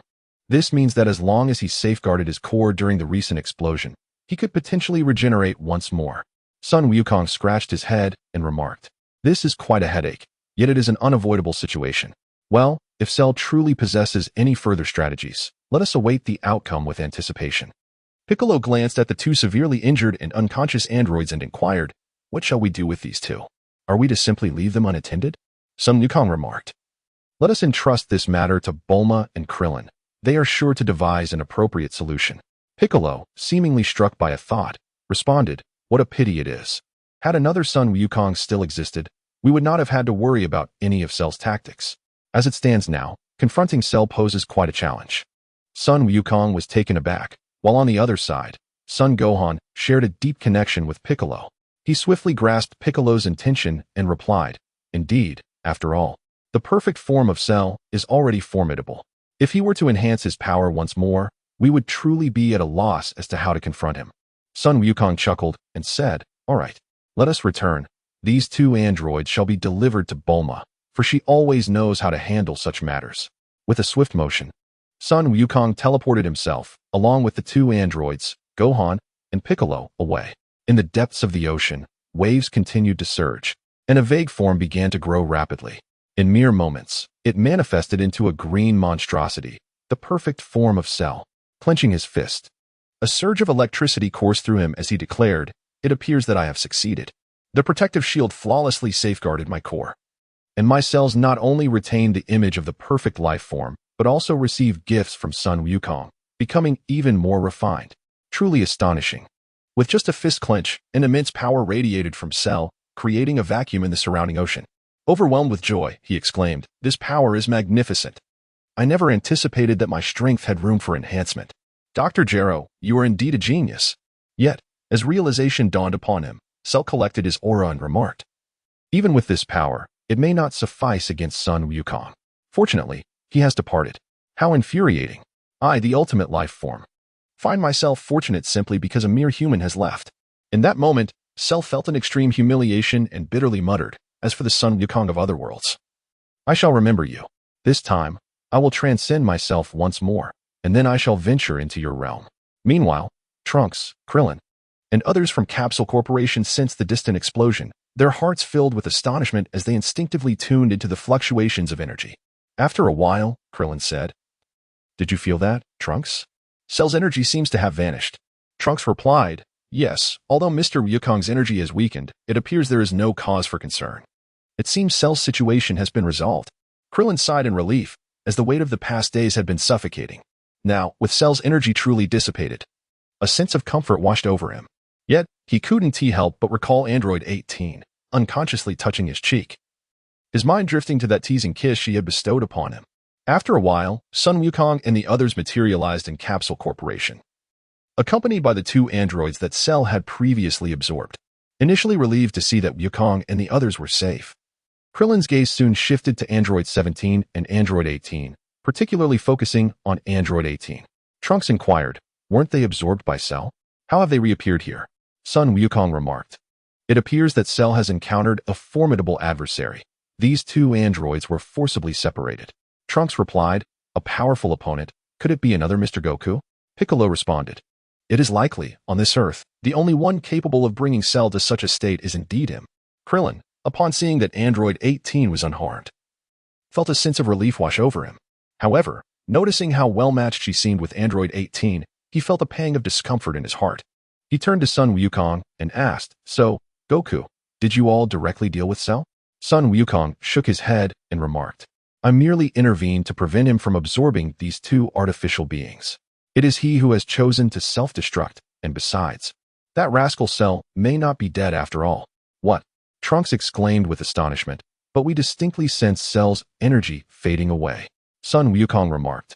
This means that as long as he safeguarded his core during the recent explosion, he could potentially regenerate once more." Sun Wukong scratched his head and remarked, "This is quite a headache, yet it is an unavoidable situation. Well, if Cell truly possesses any further strategies, let us await the outcome with anticipation." Piccolo glanced at the two severely injured and unconscious androids and inquired, "What shall we do with these two? Are we to simply leave them unattended?" Sun Wukong remarked, "Let us entrust this matter to Bulma and Krillin. They are sure to devise an appropriate solution." Piccolo, seemingly struck by a thought, responded, "What a pity it is. Had another Sun Wukong still existed, we would not have had to worry about any of Cell's tactics. As it stands now, confronting Cell poses quite a challenge." Sun Wukong was taken aback, while on the other side, Son Gohan shared a deep connection with Piccolo. He swiftly grasped Piccolo's intention and replied, "Indeed, After all, the perfect form of Cell is already formidable. If he were to enhance his power once more, we would truly be at a loss as to how to confront him. Sun Wukong chuckled and said, "All right, let us return. These two androids shall be delivered to Bulma, for she always knows how to handle such matters." With a swift motion, Sun Wukong teleported himself, along with the two androids, Gohan and Piccolo, away. In the depths of the ocean, waves continued to surge, and a vague form began to grow rapidly. In mere moments, it manifested into a green monstrosity, the perfect form of Cell. Clenching his fist, a surge of electricity coursed through him as he declared, "It appears that I have succeeded. The protective shield flawlessly safeguarded my core, and my cells not only retained the image of the perfect life form, but also received gifts from Sun Wukong, becoming even more refined. Truly astonishing." With just a fist clench, an immense power radiated from Cell, creating a vacuum in the surrounding ocean. Overwhelmed with joy, he exclaimed, "This power is magnificent. I never anticipated that my strength had room for enhancement. Dr. Gero, you are indeed a genius." Yet, as realization dawned upon him, Cell collected his aura and remarked, "Even with this power, it may not suffice against Sun Wukong. Fortunately, he has departed. How infuriating. I, the ultimate life form, find myself fortunate simply because a mere human has left." In that moment, Cell felt an extreme humiliation and bitterly muttered, "As for the Sun Wukong of otherworlds, I shall remember you. This time, I will transcend myself once more, and then I shall venture into your realm." Meanwhile, Trunks, Krillin, and others from Capsule Corporation sensed the distant explosion, their hearts filled with astonishment as they instinctively tuned into the fluctuations of energy. After a while, Krillin said, "Did you feel that, Trunks? Cell's energy seems to have vanished." Trunks replied, "Yes, although Mr. Wukong's energy has weakened, it appears there is no cause for concern. It seems Cell's situation has been resolved." Krillin sighed in relief, as the weight of the past days had been suffocating. Now, with Cell's energy truly dissipated, a sense of comfort washed over him. Yet, he couldn't help but recall Android 18, unconsciously touching his cheek, his mind drifting to that teasing kiss she had bestowed upon him. After a while, Sun Wukong and the others materialized in Capsule Corporation, accompanied by the two androids that Cell had previously absorbed. Initially relieved to see that Wukong and the others were safe, Krillin's gaze soon shifted to Android 17 and Android 18, particularly focusing on Android 18. Trunks inquired, "Weren't they absorbed by Cell? How have they reappeared here?" Sun Wukong remarked, "It appears that Cell has encountered a formidable adversary. These two androids were forcibly separated." Trunks replied, "A powerful opponent. Could it be another Mr. Goku?" Piccolo responded, "It is likely, on this Earth, the only one capable of bringing Cell to such a state is indeed him." Krillin, upon seeing that Android 18 was unharmed, felt a sense of relief wash over him. However, noticing how well-matched she seemed with Android 18, he felt a pang of discomfort in his heart. He turned to Sun Wukong and asked, "So, Goku, did you all directly deal with Cell?" Sun Wukong shook his head and remarked, "I merely intervened to prevent him from absorbing these two artificial beings. It is he who has chosen to self-destruct, and besides, that rascal Cell may not be dead after all." "What?" Trunks exclaimed with astonishment, "But we distinctly sense Cell's energy fading away." Sun Wukong remarked,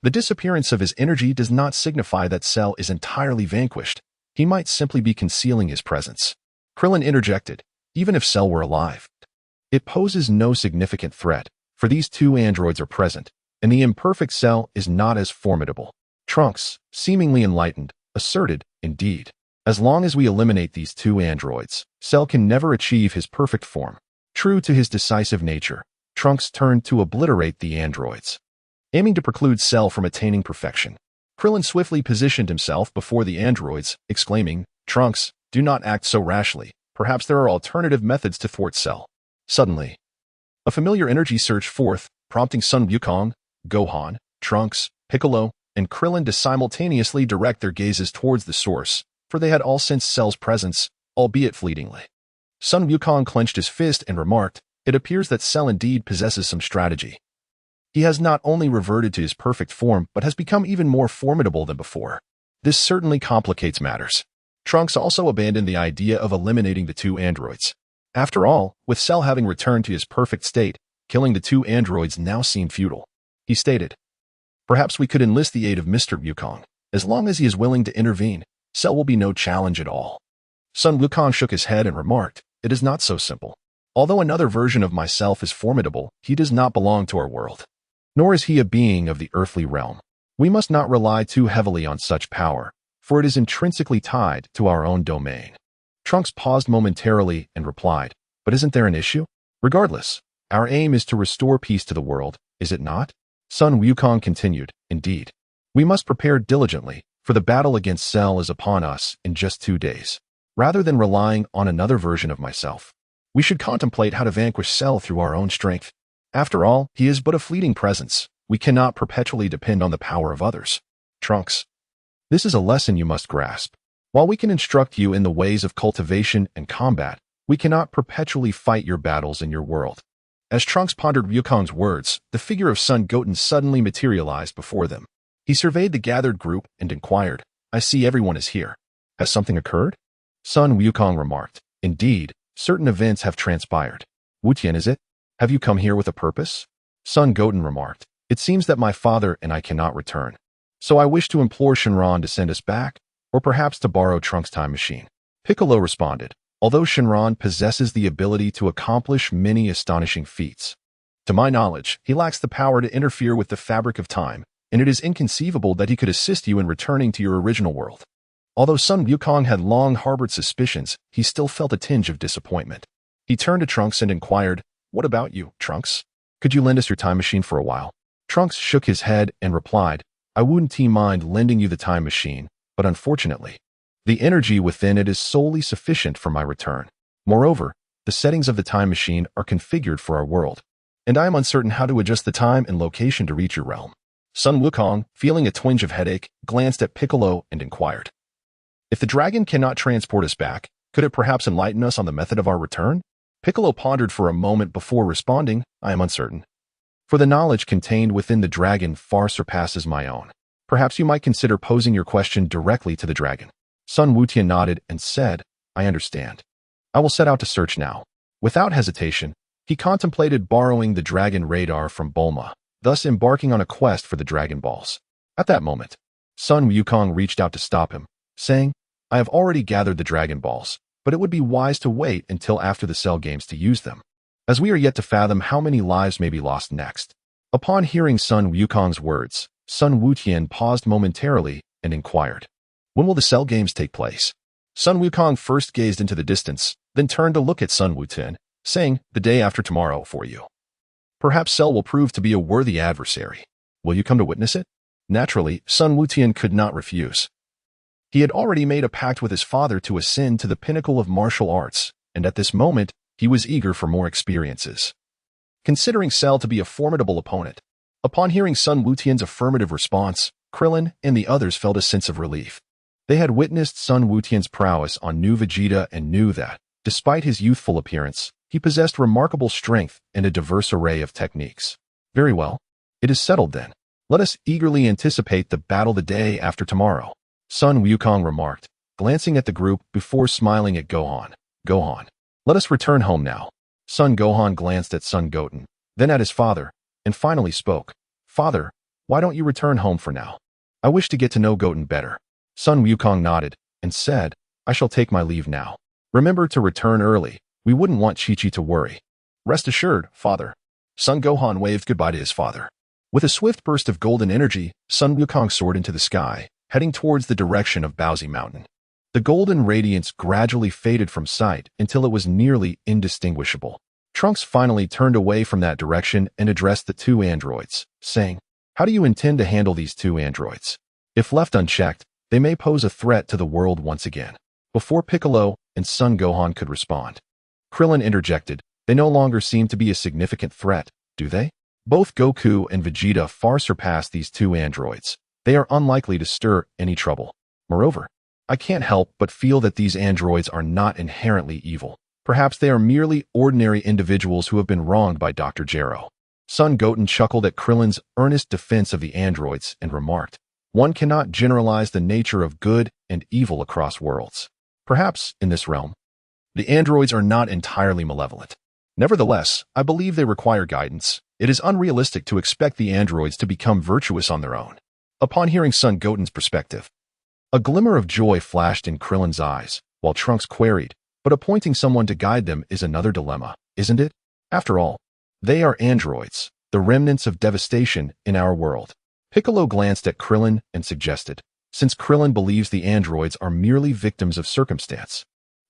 "The disappearance of his energy does not signify that Cell is entirely vanquished. He might simply be concealing his presence." Krillin interjected, "Even if Cell were alive, it poses no significant threat, for these two androids are present, and the imperfect Cell is not as formidable." Trunks, seemingly enlightened, asserted, "Indeed, as long as we eliminate these two androids, Cell can never achieve his perfect form." True to his decisive nature, Trunks turned to obliterate the androids, aiming to preclude Cell from attaining perfection. Krillin swiftly positioned himself before the androids, exclaiming, "Trunks, do not act so rashly. Perhaps there are alternative methods to thwart Cell." Suddenly, a familiar energy surged forth, prompting Sun Wukong, Gohan, Trunks, Piccolo, and Krillin to simultaneously direct their gazes towards the source, for they had all sensed Cell's presence, albeit fleetingly. Sun Wukong clenched his fist and remarked, "It appears that Cell indeed possesses some strategy. He has not only reverted to his perfect form, but has become even more formidable than before. This certainly complicates matters." Trunks also abandoned the idea of eliminating the two androids. After all, with Cell having returned to his perfect state, killing the two androids now seemed futile. He stated, "Perhaps we could enlist the aid of Mr. Wukong. As long as he is willing to intervene, Cell will be no challenge at all." Sun Wukong shook his head and remarked, "It is not so simple. Although another version of myself is formidable, he does not belong to our world. Nor is he a being of the earthly realm. We must not rely too heavily on such power, for it is intrinsically tied to our own domain. Trunks paused momentarily and replied, but isn't there an issue? Regardless, our aim is to restore peace to the world, is it not? Sun Wukong continued, indeed. We must prepare diligently, for the battle against Cell is upon us in just 2 days. Rather than relying on another version of myself, we should contemplate how to vanquish Cell through our own strength. After all, he is but a fleeting presence. We cannot perpetually depend on the power of others. Trunks. This is a lesson you must grasp. While we can instruct you in the ways of cultivation and combat, we cannot perpetually fight your battles in your world. As Trunks pondered Wukong's words, the figure of Sun Goten suddenly materialized before them. He surveyed the gathered group and inquired, I see everyone is here. Has something occurred? Sun Wukong remarked, indeed, certain events have transpired. Wutian, is it? Have you come here with a purpose? Sun Goten remarked, it seems that my father and I cannot return. So I wish to implore Shenron to send us back, or perhaps to borrow Trunks' time machine. Piccolo responded, although Shenron possesses the ability to accomplish many astonishing feats. To my knowledge, he lacks the power to interfere with the fabric of time, and it is inconceivable that he could assist you in returning to your original world. Although Sun Wukong had long harbored suspicions, he still felt a tinge of disappointment. He turned to Trunks and inquired, what about you, Trunks? Could you lend us your time machine for a while? Trunks shook his head and replied, I wouldn't mind lending you the time machine, but unfortunately, the energy within it is solely sufficient for my return. Moreover, the settings of the time machine are configured for our world, and I am uncertain how to adjust the time and location to reach your realm. Sun Wukong, feeling a twinge of headache, glanced at Piccolo and inquired, if the dragon cannot transport us back, could it perhaps enlighten us on the method of our return? Piccolo pondered for a moment before responding, I am uncertain. For the knowledge contained within the dragon far surpasses my own. Perhaps you might consider posing your question directly to the dragon. Sun Wutian nodded and said, I understand. I will set out to search now. Without hesitation, he contemplated borrowing the dragon radar from Bulma, thus embarking on a quest for the Dragon Balls. At that moment, Sun Wukong reached out to stop him, saying, I have already gathered the Dragon Balls, but it would be wise to wait until after the Cell games to use them, as we are yet to fathom how many lives may be lost next. Upon hearing Sun Wukong's words, Sun Wutian paused momentarily and inquired, when will the Cell games take place? Sun Wukong first gazed into the distance, then turned to look at Sun Wutian, saying, the day after tomorrow for you. Perhaps Cell will prove to be a worthy adversary. Will you come to witness it? Naturally, Sun Wutian could not refuse. He had already made a pact with his father to ascend to the pinnacle of martial arts, and at this moment, he was eager for more experiences. Considering Cell to be a formidable opponent, upon hearing Sun Wutian's affirmative response, Krillin and the others felt a sense of relief. They had witnessed Sun Wutian's prowess on New Vegeta and knew that, despite his youthful appearance, he possessed remarkable strength and a diverse array of techniques. Very well. It is settled then. Let us eagerly anticipate the battle the day after tomorrow. Sun Wukong remarked, glancing at the group before smiling at Gohan. Gohan, let us return home now. Sun Gohan glanced at Sun Goten, then at his father, and finally spoke. Father, why don't you return home for now? I wish to get to know Goten better. Sun Wukong nodded and said, I shall take my leave now. Remember to return early. We wouldn't want Chi-Chi to worry. Rest assured, father. Sun Gohan waved goodbye to his father. With a swift burst of golden energy, Sun Wukong soared into the sky, heading towards the direction of Baozi Mountain. The golden radiance gradually faded from sight until it was nearly indistinguishable. Trunks finally turned away from that direction and addressed the 2 androids, saying, how do you intend to handle these 2 androids? If left unchecked, they may pose a threat to the world once again. Before Piccolo and Sun Gohan could respond, Krillin interjected, they no longer seem to be a significant threat, do they? Both Goku and Vegeta far surpass these 2 androids. They are unlikely to stir any trouble. Moreover, I can't help but feel that these androids are not inherently evil. Perhaps they are merely ordinary individuals who have been wronged by Dr. Gero. Sun Goten chuckled at Krillin's earnest defense of the androids and remarked, one cannot generalize the nature of good and evil across worlds. Perhaps, in this realm, the androids are not entirely malevolent. Nevertheless, I believe they require guidance. It is unrealistic to expect the androids to become virtuous on their own. Upon hearing Sun Goten's perspective, a glimmer of joy flashed in Krillin's eyes, while Trunks queried, But appointing someone to guide them is another dilemma, isn't it? After all, they are androids, the remnants of devastation in our world. Piccolo glanced at Krillin and suggested, since Krillin believes the androids are merely victims of circumstance,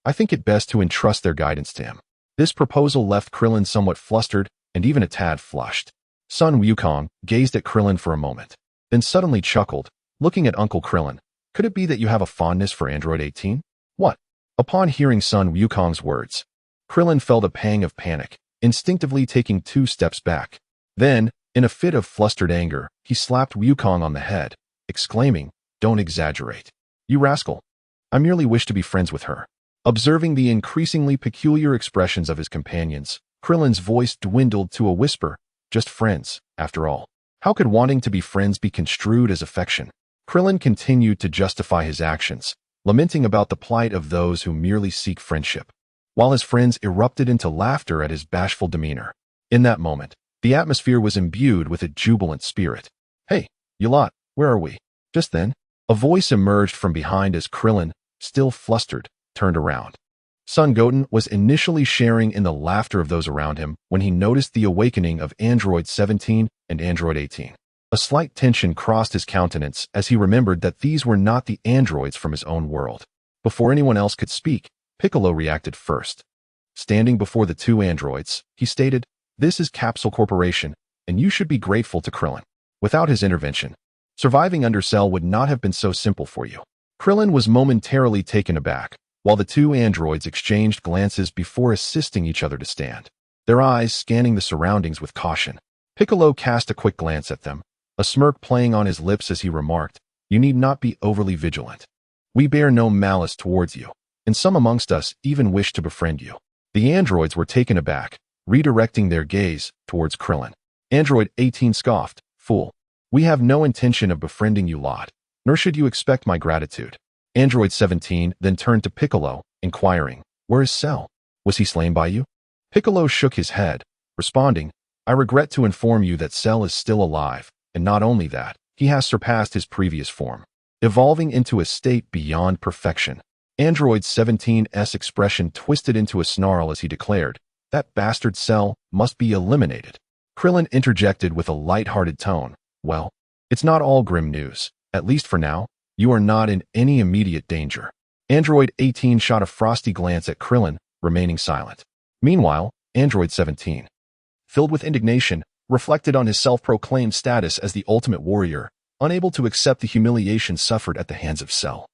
I think it best to entrust their guidance to him. This proposal left Krillin somewhat flustered and even a tad flushed. Sun Wukong gazed at Krillin for a moment, then suddenly chuckled, looking at Uncle Krillin. Could it be that you have a fondness for Android 18? What? Upon hearing Sun Wukong's words, Krillin felt a pang of panic, instinctively taking 2 steps back. Then, in a fit of flustered anger, he slapped Wukong on the head, exclaiming, "Don't exaggerate. You rascal. I merely wish to be friends with her." Observing the increasingly peculiar expressions of his companions, Krillin's voice dwindled to a whisper, "Just friends, after all. How could wanting to be friends be construed as affection?" Krillin continued to justify his actions, lamenting about the plight of those who merely seek friendship, while his friends erupted into laughter at his bashful demeanor. In that moment, the atmosphere was imbued with a jubilant spirit. "Hey, you lot, where are we?" Just then, a voice emerged from behind as Krillin, still flustered, turned around. Son Goten was initially sharing in the laughter of those around him when he noticed the awakening of Android 17 and Android 18. A slight tension crossed his countenance as he remembered that these were not the androids from his own world. Before anyone else could speak, Piccolo reacted first. Standing before the 2 androids, he stated, "This is Capsule Corporation, and you should be grateful to Krillin. Without his intervention, surviving under Cell would not have been so simple for you." Krillin was momentarily taken aback, while the 2 androids exchanged glances before assisting each other to stand, their eyes scanning the surroundings with caution. Piccolo cast a quick glance at them, a smirk playing on his lips as he remarked, "You need not be overly vigilant. We bear no malice towards you, and some amongst us even wish to befriend you." The androids were taken aback, redirecting their gaze towards Krillin. Android 18 scoffed, "Fool. We have no intention of befriending you lot, nor should you expect my gratitude." Android 17 then turned to Piccolo, inquiring, "Where is Cell? Was he slain by you?" Piccolo shook his head, responding, "I regret to inform you that Cell is still alive, and not only that, he has surpassed his previous form, evolving into a state beyond perfection." Android 17's expression twisted into a snarl as he declared, "That bastard Cell must be eliminated." Krillin interjected with a light-hearted tone, "Well, it's not all grim news, at least for now. You are not in any immediate danger." Android 18 shot a frosty glance at Krillin, remaining silent. Meanwhile, Android 17, filled with indignation, reflected on his self-proclaimed status as the ultimate warrior, unable to accept the humiliation suffered at the hands of Cell,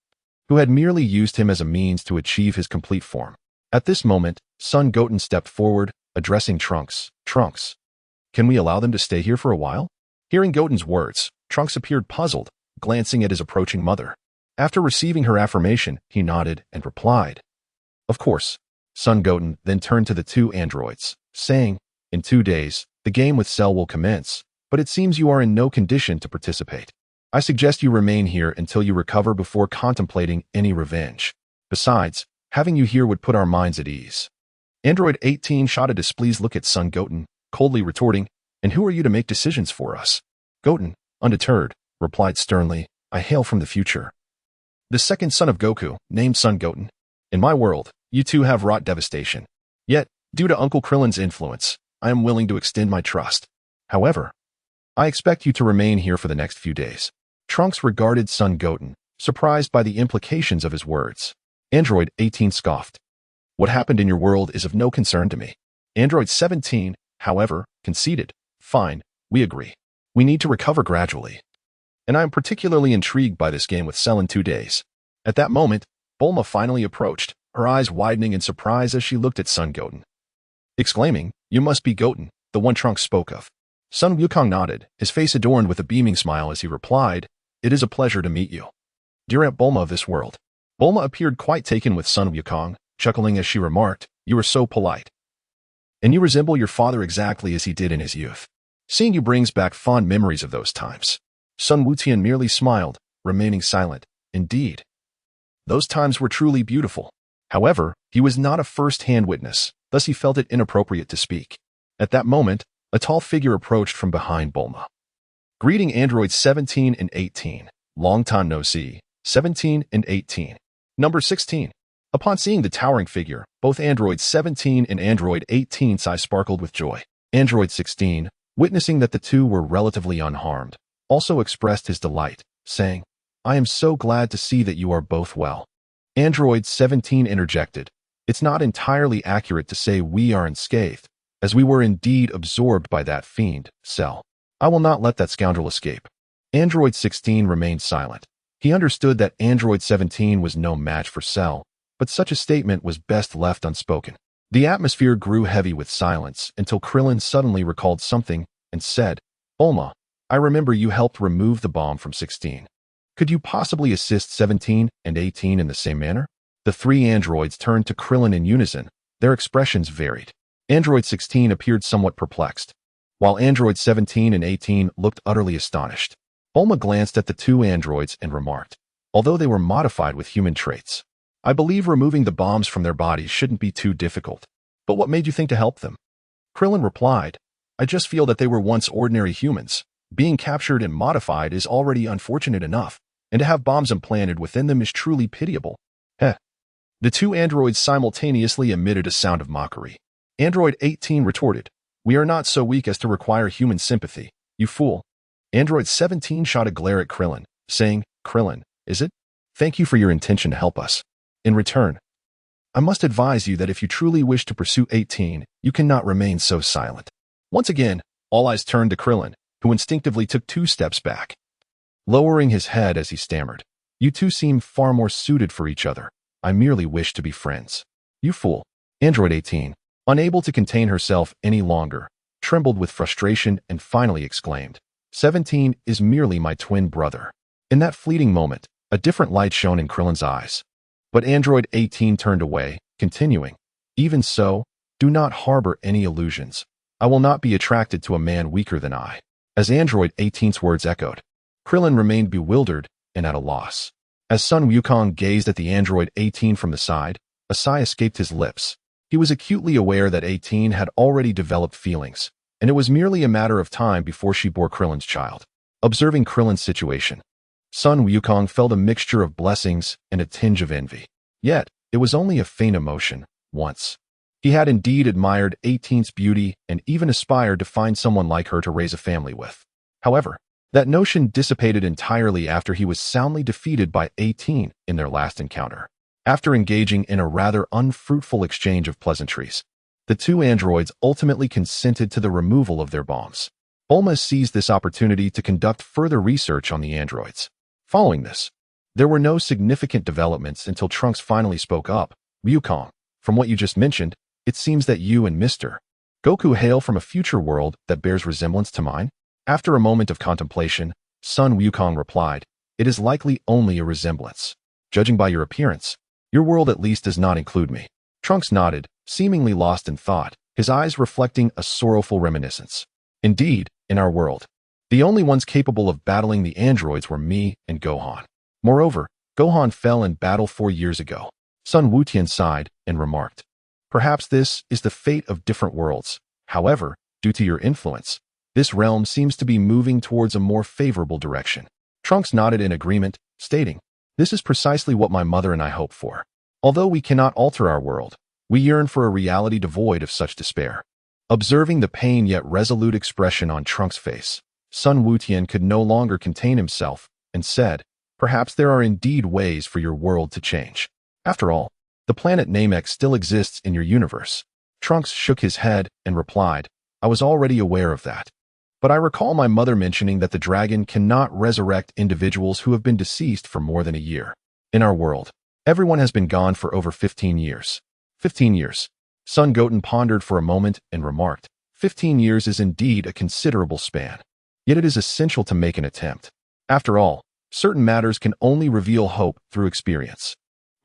who had merely used him as a means to achieve his complete form. At this moment, Son Goten stepped forward, addressing Trunks. "Trunks, can we allow them to stay here for a while?" Hearing Goten's words, Trunks appeared puzzled, glancing at his approaching mother. After receiving her affirmation, he nodded and replied, "Of course." Son Goten then turned to the 2 androids, saying, "In 2 days, the game with Cell will commence, but it seems you are in no condition to participate. I suggest you remain here until you recover before contemplating any revenge. Besides, having you here would put our minds at ease." Android 18 shot a displeased look at Son Goten, coldly retorting, "And who are you to make decisions for us?" Goten, undeterred, replied sternly, "I hail from the future. The second son of Goku, named Son Goten. In my world, you 2 have wrought devastation. Yet, due to Uncle Krillin's influence, I am willing to extend my trust. However, I expect you to remain here for the next few days." Trunks regarded Son Goten, surprised by the implications of his words. Android 18 scoffed, "What happened in your world is of no concern to me." Android 17, however, conceded, "Fine, we agree. We need to recover gradually. And I am particularly intrigued by this game with Cell in 2 days." At that moment, Bulma finally approached, her eyes widening in surprise as she looked at Son Goten, exclaiming, "You must be Goten, the one Trunks spoke of." Son Wukong nodded, his face adorned with a beaming smile as he replied, "It is a pleasure to meet you, dear Aunt Bulma of this world." Bulma appeared quite taken with Son Wukong, chuckling as she remarked, "You are so polite. And you resemble your father exactly as he did in his youth. Seeing you brings back fond memories of those times." Sun Wutian merely smiled, remaining silent. Indeed, those times were truly beautiful. However, he was not a first-hand witness, thus he felt it inappropriate to speak. At that moment, a tall figure approached from behind Bulma. "Greeting androids 17 and 18. Long time no see. 17 and 18. Number 16. Upon seeing the towering figure, both Android 17 and Android 18's eyes sparkled with joy. Android 16, witnessing that the two were relatively unharmed, also expressed his delight, saying, "I am so glad to see that you are both well." Android 17 interjected, "It's not entirely accurate to say we are unscathed, as we were indeed absorbed by that fiend, Cell. I will not let that scoundrel escape." Android 16 remained silent. He understood that Android 17 was no match for Cell, but such a statement was best left unspoken. The atmosphere grew heavy with silence until Krillin suddenly recalled something and said, "Bulma, I remember you helped remove the bomb from 16. Could you possibly assist 17 and 18 in the same manner?" The three androids turned to Krillin in unison. Their expressions varied. Android 16 appeared somewhat perplexed, while Android 17 and 18 looked utterly astonished. Bulma glanced at the two androids and remarked, "Although they were modified with human traits, I believe removing the bombs from their bodies shouldn't be too difficult. But what made you think to help them?" Krillin replied, "I just feel that they were once ordinary humans. Being captured and modified is already unfortunate enough, and to have bombs implanted within them is truly pitiable." Heh. The two androids simultaneously emitted a sound of mockery. Android 18 retorted, "We are not so weak as to require human sympathy, you fool." Android 17 shot a glare at Krillin, saying, "Krillin, is it? Thank you for your intention to help us. In return, I must advise you that if you truly wish to pursue 18, you cannot remain so silent." Once again, all eyes turned to Krillin, who instinctively took 2 steps back, lowering his head as he stammered, "You two seem far more suited for each other. I merely wish to be friends." "You fool." Android 18, unable to contain herself any longer, trembled with frustration and finally exclaimed, 17 is merely my twin brother." In that fleeting moment, a different light shone in Krillin's eyes. But Android 18 turned away, continuing, "Even so, do not harbor any illusions. I will not be attracted to a man weaker than I." As Android 18's words echoed, Krillin remained bewildered and at a loss. As Sun Wukong gazed at the Android 18 from the side, a sigh escaped his lips. He was acutely aware that 18 had already developed feelings, and it was merely a matter of time before she bore Krillin's child. Observing Krillin's situation, Sun Wukong felt a mixture of blessings and a tinge of envy. Yet, it was only a faint emotion, once. He had indeed admired 18's beauty and even aspired to find someone like her to raise a family with. However, that notion dissipated entirely after he was soundly defeated by 18 in their last encounter. After engaging in a rather unfruitful exchange of pleasantries, the two androids ultimately consented to the removal of their bombs. Bulma seized this opportunity to conduct further research on the androids. Following this, there were no significant developments until Trunks finally spoke up. "Wukong, from what you just mentioned, it seems that you and Mr. Goku hail from a future world that bears resemblance to mine." After a moment of contemplation, Sun Wukong replied, "It is likely only a resemblance. Judging by your appearance, your world at least does not include me." Trunks nodded, seemingly lost in thought, his eyes reflecting a sorrowful reminiscence. "Indeed, in our world, the only ones capable of battling the androids were me and Gohan. Moreover, Gohan fell in battle 4 years ago." Sun Wutian sighed and remarked, "Perhaps this is the fate of different worlds. However, due to your influence, this realm seems to be moving towards a more favorable direction." Trunks nodded in agreement, stating, "This is precisely what my mother and I hope for. Although we cannot alter our world, we yearn for a reality devoid of such despair." Observing the pain yet resolute expression on Trunks' face, Sun Wutian could no longer contain himself and said, "Perhaps there are indeed ways for your world to change. After all, the planet Namek still exists in your universe." Trunks shook his head and replied, "I was already aware of that. But I recall my mother mentioning that the dragon cannot resurrect individuals who have been deceased for more than a year. In our world, everyone has been gone for over 15 years. 15 years. Son Goten pondered for a moment and remarked, 15 years is indeed a considerable span. Yet it is essential to make an attempt. After all, certain matters can only reveal hope through experience.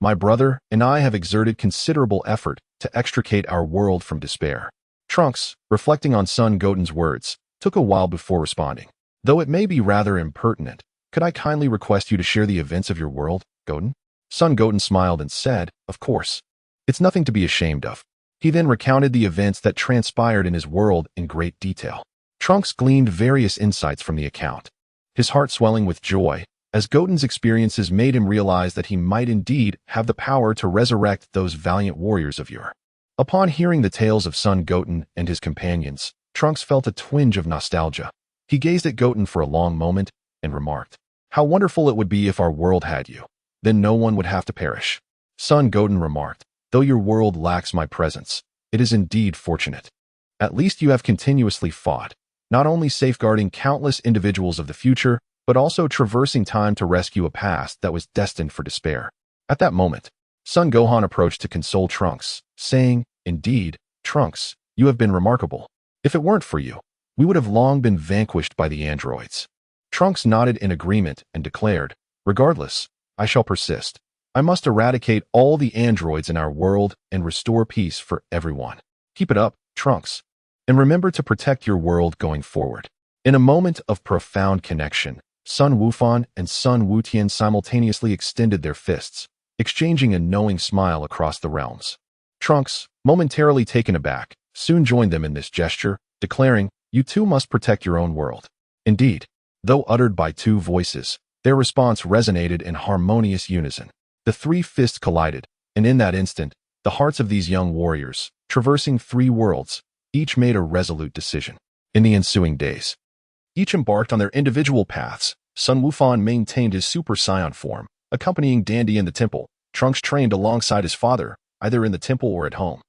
My brother and I have exerted considerable effort to extricate our world from despair." Trunks, reflecting on Son Goten's words, took a while before responding. "Though it may be rather impertinent, could I kindly request you to share the events of your world, Goten?" Son Goten smiled and said, "Of course. It's nothing to be ashamed of." He then recounted the events that transpired in his world in great detail. Trunks gleaned various insights from the account, his heart swelling with joy as Goten's experiences made him realize that he might indeed have the power to resurrect those valiant warriors of yore. Upon hearing the tales of son Goten and his companions, Trunks felt a twinge of nostalgia. He gazed at Goten for a long moment and remarked, "How wonderful it would be if our world had you. Then no one would have to perish." Son Goten remarked, "Though your world lacks my presence, it is indeed fortunate. At least you have continuously fought, not only safeguarding countless individuals of the future, but also traversing time to rescue a past that was destined for despair." At that moment, Son Gohan approached to console Trunks, saying, "Indeed, Trunks, you have been remarkable. If it weren't for you, we would have long been vanquished by the androids." Trunks nodded in agreement and declared, "Regardless, I shall persist. I must eradicate all the androids in our world and restore peace for everyone. Keep it up, Trunks. And remember to protect your world going forward." In a moment of profound connection, Sun Wufan and Sun Wutian simultaneously extended their fists, exchanging a knowing smile across the realms. Trunks, momentarily taken aback, soon joined them in this gesture, declaring, "You too must protect your own world." Indeed, though uttered by two voices, their response resonated in harmonious unison. The three fists collided, and in that instant, the hearts of these young warriors, traversing three worlds, each made a resolute decision. In the ensuing days, each embarked on their individual paths. Sun Wufan maintained his Super Saiyan form, accompanying Dandy in the temple. Trunks trained alongside his father, either in the temple or at home,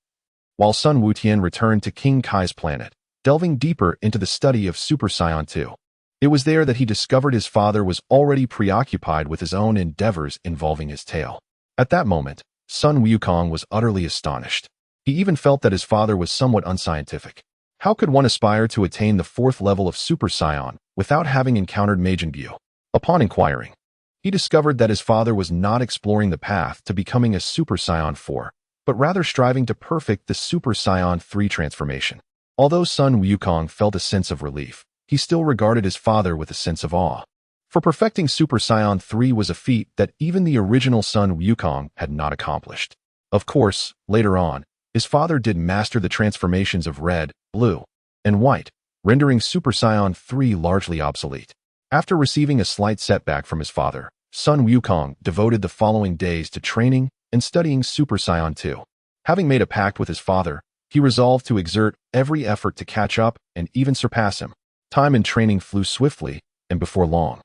while Sun Wutian returned to King Kai's planet, delving deeper into the study of Super Saiyan 2. It was there that he discovered his father was already preoccupied with his own endeavors involving his tail. At that moment, Sun Wukong was utterly astonished. He even felt that his father was somewhat unscientific. How could one aspire to attain the 4th level of Super Saiyan without having encountered Majin Buu? Upon inquiring, he discovered that his father was not exploring the path to becoming a Super Saiyan 4, but rather striving to perfect the Super Saiyan 3 transformation. Although Sun Wukong felt a sense of relief, he still regarded his father with a sense of awe. For perfecting Super Saiyan 3 was a feat that even the original Sun Wukong had not accomplished. Of course, later on, his father did master the transformations of red, blue, and white, rendering Super Saiyan 3 largely obsolete. After receiving a slight setback from his father, Sun Wukong devoted the following days to training and studying Super Saiyan 2. Having made a pact with his father, he resolved to exert every effort to catch up and even surpass him. Time and training flew swiftly, and before long,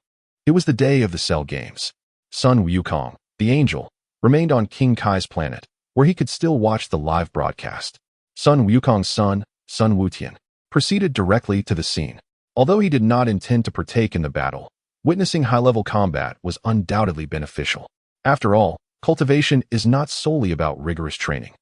it was the day of the Cell Games. Sun Wukong, the angel, remained on King Kai's planet, where he could still watch the live broadcast. Sun Wukong's son, Sun Wutian, proceeded directly to the scene. Although he did not intend to partake in the battle, witnessing high-level combat was undoubtedly beneficial. After all, cultivation is not solely about rigorous training.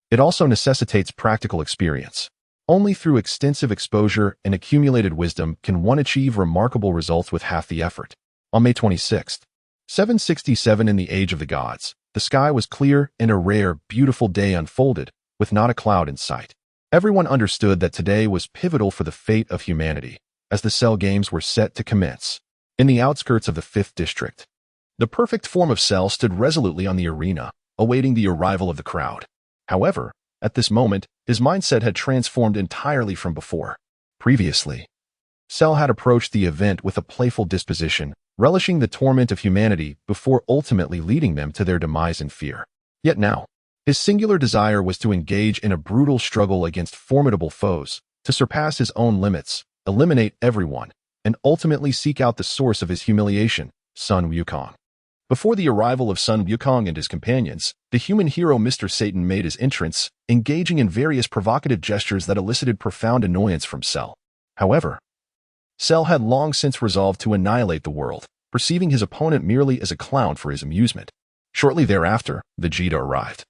It also necessitates practical experience. Only through extensive exposure and accumulated wisdom can one achieve remarkable results with half the effort. On May 26, 767 in the Age of the Gods, the sky was clear and a rare, beautiful day unfolded, with not a cloud in sight. Everyone understood that today was pivotal for the fate of humanity, as the Cell Games were set to commence. In the outskirts of the 5th District, the perfect form of Cell stood resolutely on the arena, awaiting the arrival of the crowd. However, at this moment, his mindset had transformed entirely from before. Previously, Cell had approached the event with a playful disposition, relishing the torment of humanity before ultimately leading them to their demise in fear. Yet now, his singular desire was to engage in a brutal struggle against formidable foes, to surpass his own limits, eliminate everyone, and ultimately seek out the source of his humiliation, Sun Wukong. Before the arrival of Sun Wukong and his companions, the human hero Mr. Satan made his entrance, engaging in various provocative gestures that elicited profound annoyance from Cell. However, Cell had long since resolved to annihilate the world, perceiving his opponent merely as a clown for his amusement. Shortly thereafter, Vegeta arrived,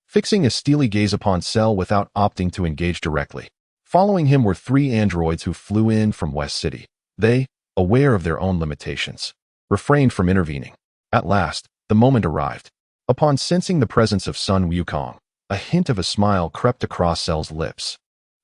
fixing a steely gaze upon Cell without opting to engage directly. Following him were 3 androids who flew in from West City. They, aware of their own limitations, refrained from intervening. At last, the moment arrived. Upon sensing the presence of Sun Wukong, a hint of a smile crept across Cell's lips.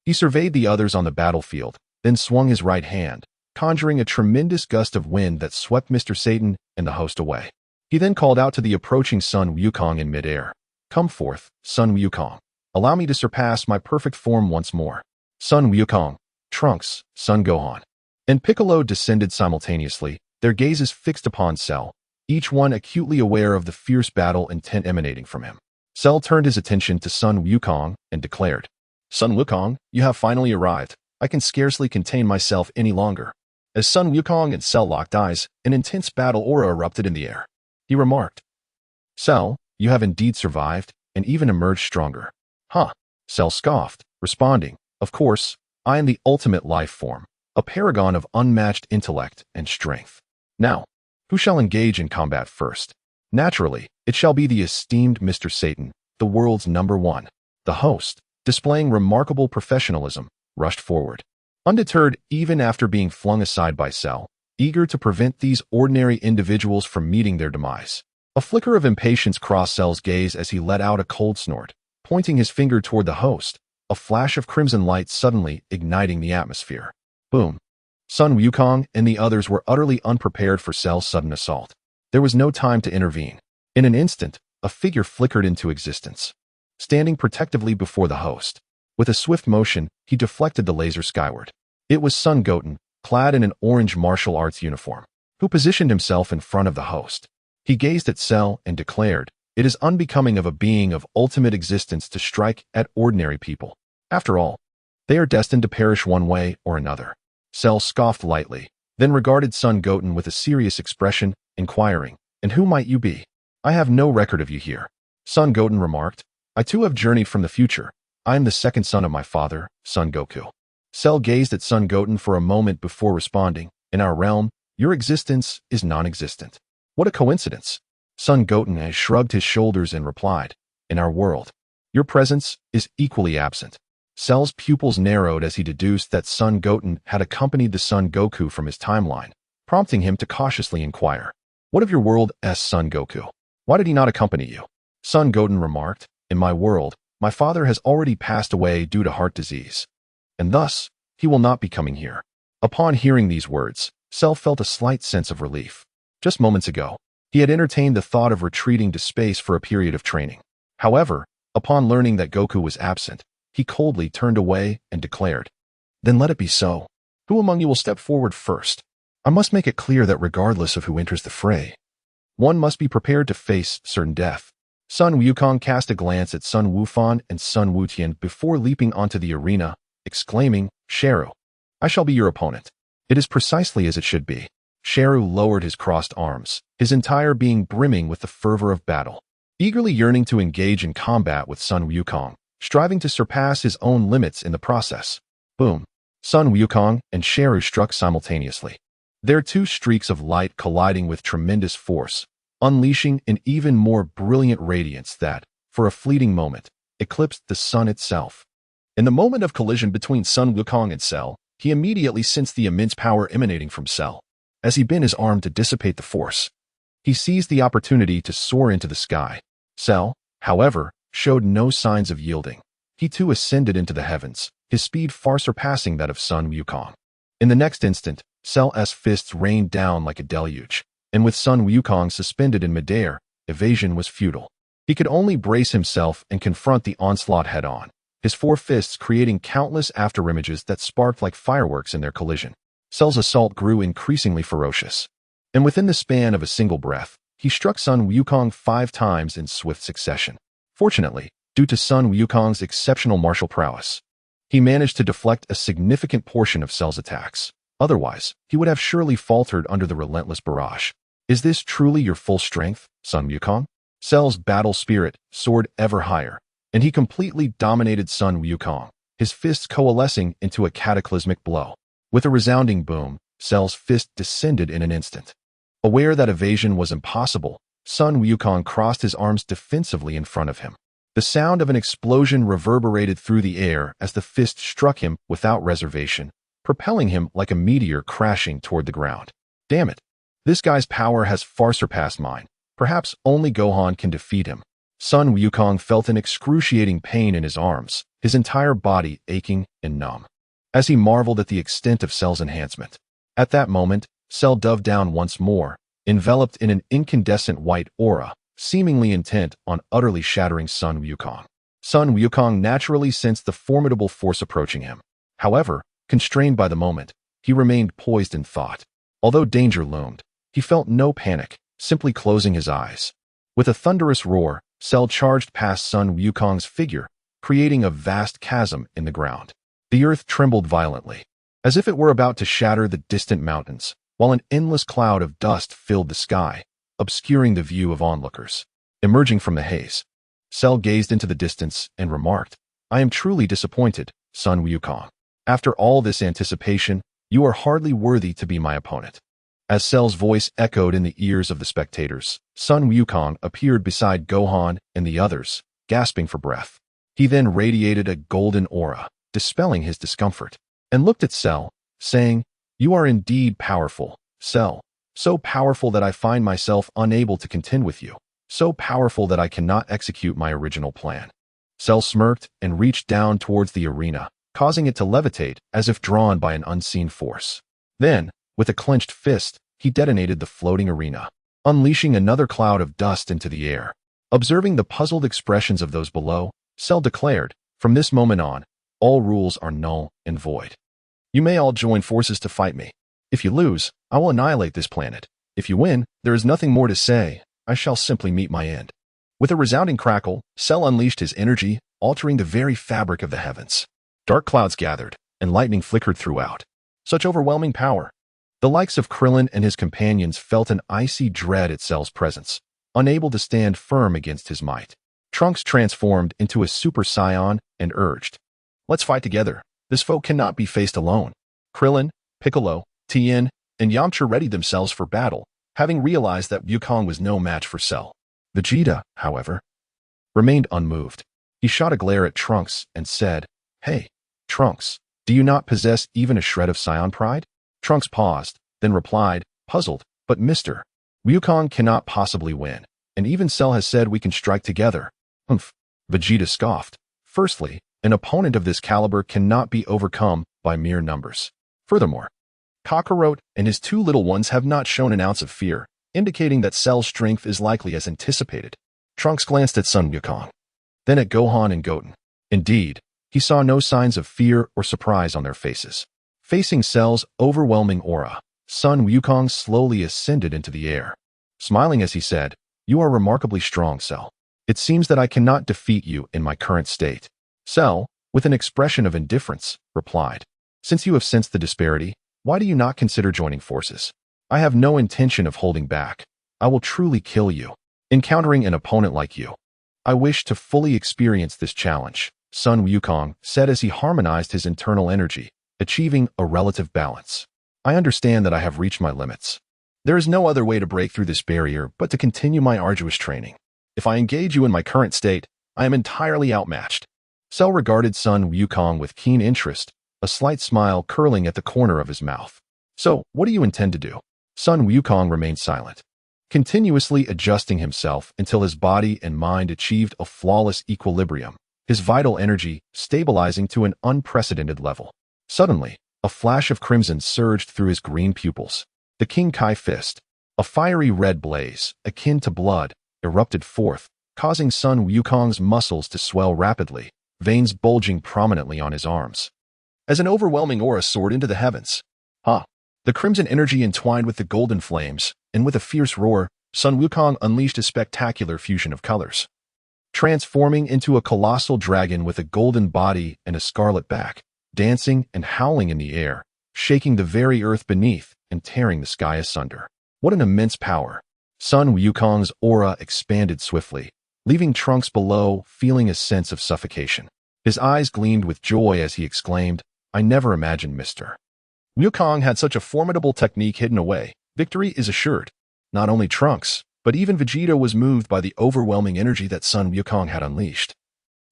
He surveyed the others on the battlefield, then swung his right hand, conjuring a tremendous gust of wind that swept Mr. Satan and the host away. He then called out to the approaching Sun Wukong in midair, "Come forth, Sun Wukong. Allow me to surpass my perfect form once more." Sun Wukong, Trunks, Son Gohan, and Piccolo descended simultaneously, their gazes fixed upon Cell, each one acutely aware of the fierce battle intent emanating from him. Cell turned his attention to Sun Wukong and declared, "Sun Wukong, you have finally arrived. I can scarcely contain myself any longer." As Sun Wukong and Cell locked eyes, an intense battle aura erupted in the air. He remarked, "Cell, you have indeed survived, and even emerged stronger." "Huh," Cell scoffed, responding, "Of course, I am the ultimate life form, a paragon of unmatched intellect and strength. Now, who shall engage in combat first? Naturally, it shall be the esteemed Mr. Satan, the world's #1. The host, displaying remarkable professionalism, rushed forward. Undeterred even after being flung aside by Cell, eager to prevent these ordinary individuals from meeting their demise. A flicker of impatience crossed Cell's gaze as he let out a cold snort, pointing his finger toward the host, a flash of crimson light suddenly igniting the atmosphere. Boom. Sun Wukong and the others were utterly unprepared for Cell's sudden assault. There was no time to intervene. In an instant, a figure flickered into existence, standing protectively before the host. With a swift motion, he deflected the laser skyward. It was Sun Goten, clad in an orange martial arts uniform, who positioned himself in front of the host. He gazed at Cell and declared, "It is unbecoming of a being of ultimate existence to strike at ordinary people. After all, they are destined to perish one way or another." Cell scoffed lightly, then regarded Sun Goten with a serious expression, inquiring, "And who might you be? I have no record of you here." Sun Goten remarked, "I too have journeyed from the future. I am the second son of my father, Sun Goku." Cell gazed at Sun Goten for a moment before responding, "In our realm, your existence is non-existent." "What a coincidence." Sun Goten has shrugged his shoulders and replied, "In our world, your presence is equally absent." Cell's pupils narrowed as he deduced that Sun Goten had accompanied the Son Goku from his timeline, prompting him to cautiously inquire, "What of your world's Son Goku? Why did he not accompany you?" Sun Goten remarked, "In my world, my father has already passed away due to heart disease, and thus, he will not be coming here." Upon hearing these words, Cell felt a slight sense of relief. Just moments ago, he had entertained the thought of retreating to space for a period of training. However, upon learning that Goku was absent, he coldly turned away and declared, "Then let it be so. Who among you will step forward first? I must make it clear that regardless of who enters the fray, one must be prepared to face certain death." Sun Wukong cast a glance at Sun Wufan and Sun Wutian before leaping onto the arena, exclaiming, "Sheru, I shall be your opponent." "It is precisely as it should be." Sheru lowered his crossed arms, his entire being brimming with the fervor of battle, eagerly yearning to engage in combat with Sun Wukong, striving to surpass his own limits in the process. Boom. Sun Wukong and Sheru struck simultaneously, their two streaks of light colliding with tremendous force, unleashing an even more brilliant radiance that, for a fleeting moment, eclipsed the sun itself. In the moment of collision between Sun Wukong and Cell, he immediately sensed the immense power emanating from Cell. As he bent his arm to dissipate the force, he seized the opportunity to soar into the sky. Cell, however, showed no signs of yielding. He too ascended into the heavens, his speed far surpassing that of Sun Wukong. In the next instant, Cell's fists rained down like a deluge, and with Sun Wukong suspended in midair, evasion was futile. He could only brace himself and confront the onslaught head-on, his four fists creating countless afterimages that sparked like fireworks in their collision. Cell's assault grew increasingly ferocious, and within the span of a single breath, he struck Sun Wukong 5 times in swift succession. Fortunately, due to Sun Wukong's exceptional martial prowess, he managed to deflect a significant portion of Cell's attacks. Otherwise, he would have surely faltered under the relentless barrage. "Is this truly your full strength, Sun Wukong?" Cell's battle spirit soared ever higher, and he completely dominated Sun Wukong, his fists coalescing into a cataclysmic blow. With a resounding boom, Cell's fist descended in an instant. Aware that evasion was impossible, Sun Wukong crossed his arms defensively in front of him. The sound of an explosion reverberated through the air as the fist struck him without reservation, propelling him like a meteor crashing toward the ground. "Damn it. This guy's power has far surpassed mine. Perhaps only Gohan can defeat him." Sun Wukong felt an excruciating pain in his arms, his entire body aching and numb, as he marveled at the extent of Cell's enhancement. At that moment, Cell dove down once more, enveloped in an incandescent white aura, seemingly intent on utterly shattering Sun Wukong. Sun Wukong naturally sensed the formidable force approaching him. However, constrained by the moment, he remained poised in thought. Although danger loomed, He felt no panic, simply closing his eyes. With a thunderous roar, Cell charged past Sun Wukong's figure, creating a vast chasm in the ground. The earth trembled violently, as if it were about to shatter the distant mountains, while an endless cloud of dust filled the sky, obscuring the view of onlookers. Emerging from the haze, Cell gazed into the distance and remarked, "I am truly disappointed, Sun Wukong. After all this anticipation, you are hardly worthy to be my opponent." As Cell's voice echoed in the ears of the spectators, Sun Wukong appeared beside Gohan and the others, gasping for breath. He then radiated a golden aura, dispelling his discomfort, and looked at Cell, saying, "You are indeed powerful, Cell. So powerful that I find myself unable to contend with you. So powerful that I cannot execute my original plan." Cell smirked and reached down towards the arena, causing it to levitate as if drawn by an unseen force. Then, with a clenched fist, he detonated the floating arena, unleashing another cloud of dust into the air. Observing the puzzled expressions of those below, Cell declared, "From this moment on, all rules are null and void. You may all join forces to fight me. If you lose, I will annihilate this planet. If you win, there is nothing more to say. I shall simply meet my end." With a resounding crackle, Cell unleashed his energy, altering the very fabric of the heavens. Dark clouds gathered, and lightning flickered throughout. Such overwhelming power! The likes of Krillin and his companions felt an icy dread at Cell's presence, unable to stand firm against his might. Trunks transformed into a Super Saiyan and urged, "Let's fight together. This foe cannot be faced alone." Krillin, Piccolo, Tien, and Yamcha readied themselves for battle, having realized that Wukong was no match for Cell. Vegeta, however, remained unmoved. He shot a glare at Trunks and said, "Hey, Trunks, do you not possess even a shred of Saiyan pride?" Trunks paused, then replied, puzzled, "But Mr. Wukong cannot possibly win, and even Cell has said we can strike together." "Humph," Vegeta scoffed. "Firstly, an opponent of this caliber cannot be overcome by mere numbers. Furthermore, Kakarot and his two little ones have not shown an ounce of fear, indicating that Cell's strength is likely as anticipated." Trunks glanced at Sun Wukong, then at Gohan and Goten. Indeed, he saw no signs of fear or surprise on their faces. Facing Cell's overwhelming aura, Sun Wukong slowly ascended into the air. Smiling as he said, "You are remarkably strong, Cell. It seems that I cannot defeat you in my current state." Cell, with an expression of indifference, replied, "Since you have sensed the disparity, why do you not consider joining forces? I have no intention of holding back. I will truly kill you, encountering an opponent like you. I wish to fully experience this challenge," Sun Wukong said as he harmonized his internal energy, achieving a relative balance. "I understand that I have reached my limits. There is no other way to break through this barrier but to continue my arduous training. If I engage you in my current state, I am entirely outmatched." Cell regarded Sun Wukong with keen interest, a slight smile curling at the corner of his mouth. "So, what do you intend to do?" Sun Wukong remained silent, continuously adjusting himself until his body and mind achieved a flawless equilibrium, his vital energy stabilizing to an unprecedented level. Suddenly, a flash of crimson surged through his green pupils. The King Kai fist, a fiery red blaze, akin to blood, erupted forth, causing Sun Wukong's muscles to swell rapidly, veins bulging prominently on his arms. As an overwhelming aura soared into the heavens, the crimson energy entwined with the golden flames, and with a fierce roar, Sun Wukong unleashed a spectacular fusion of colors. Transforming into a colossal dragon with a golden body and a scarlet back, dancing and howling in the air, shaking the very earth beneath and tearing the sky asunder. What an immense power! Sun Wukong's aura expanded swiftly, leaving Trunks below feeling a sense of suffocation. His eyes gleamed with joy as he exclaimed, "I never imagined Mr. Wukong had such a formidable technique hidden away. Victory is assured." Not only Trunks, but even Vegeta was moved by the overwhelming energy that Sun Wukong had unleashed,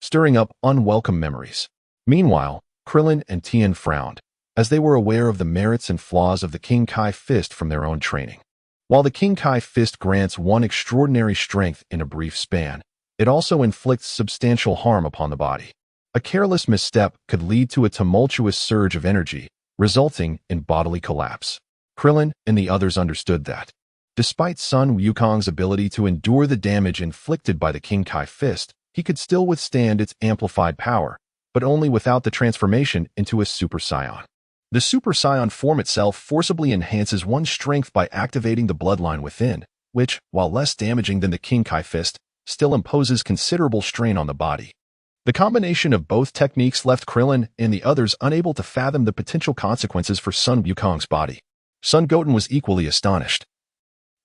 stirring up unwelcome memories. Meanwhile, Krillin and Tien frowned, as they were aware of the merits and flaws of the King Kai fist from their own training. While the King Kai fist grants one extraordinary strength in a brief span, it also inflicts substantial harm upon the body. A careless misstep could lead to a tumultuous surge of energy, resulting in bodily collapse. Krillin and the others understood that. Despite Sun Wukong's ability to endure the damage inflicted by the King Kai fist, he could still withstand its amplified power, but only without the transformation into a Super Saiyan. The Super Saiyan form itself forcibly enhances one's strength by activating the bloodline within, which, while less damaging than the King Kai fist, still imposes considerable strain on the body. The combination of both techniques left Krillin and the others unable to fathom the potential consequences for Sun Wukong's body. Son Goten was equally astonished.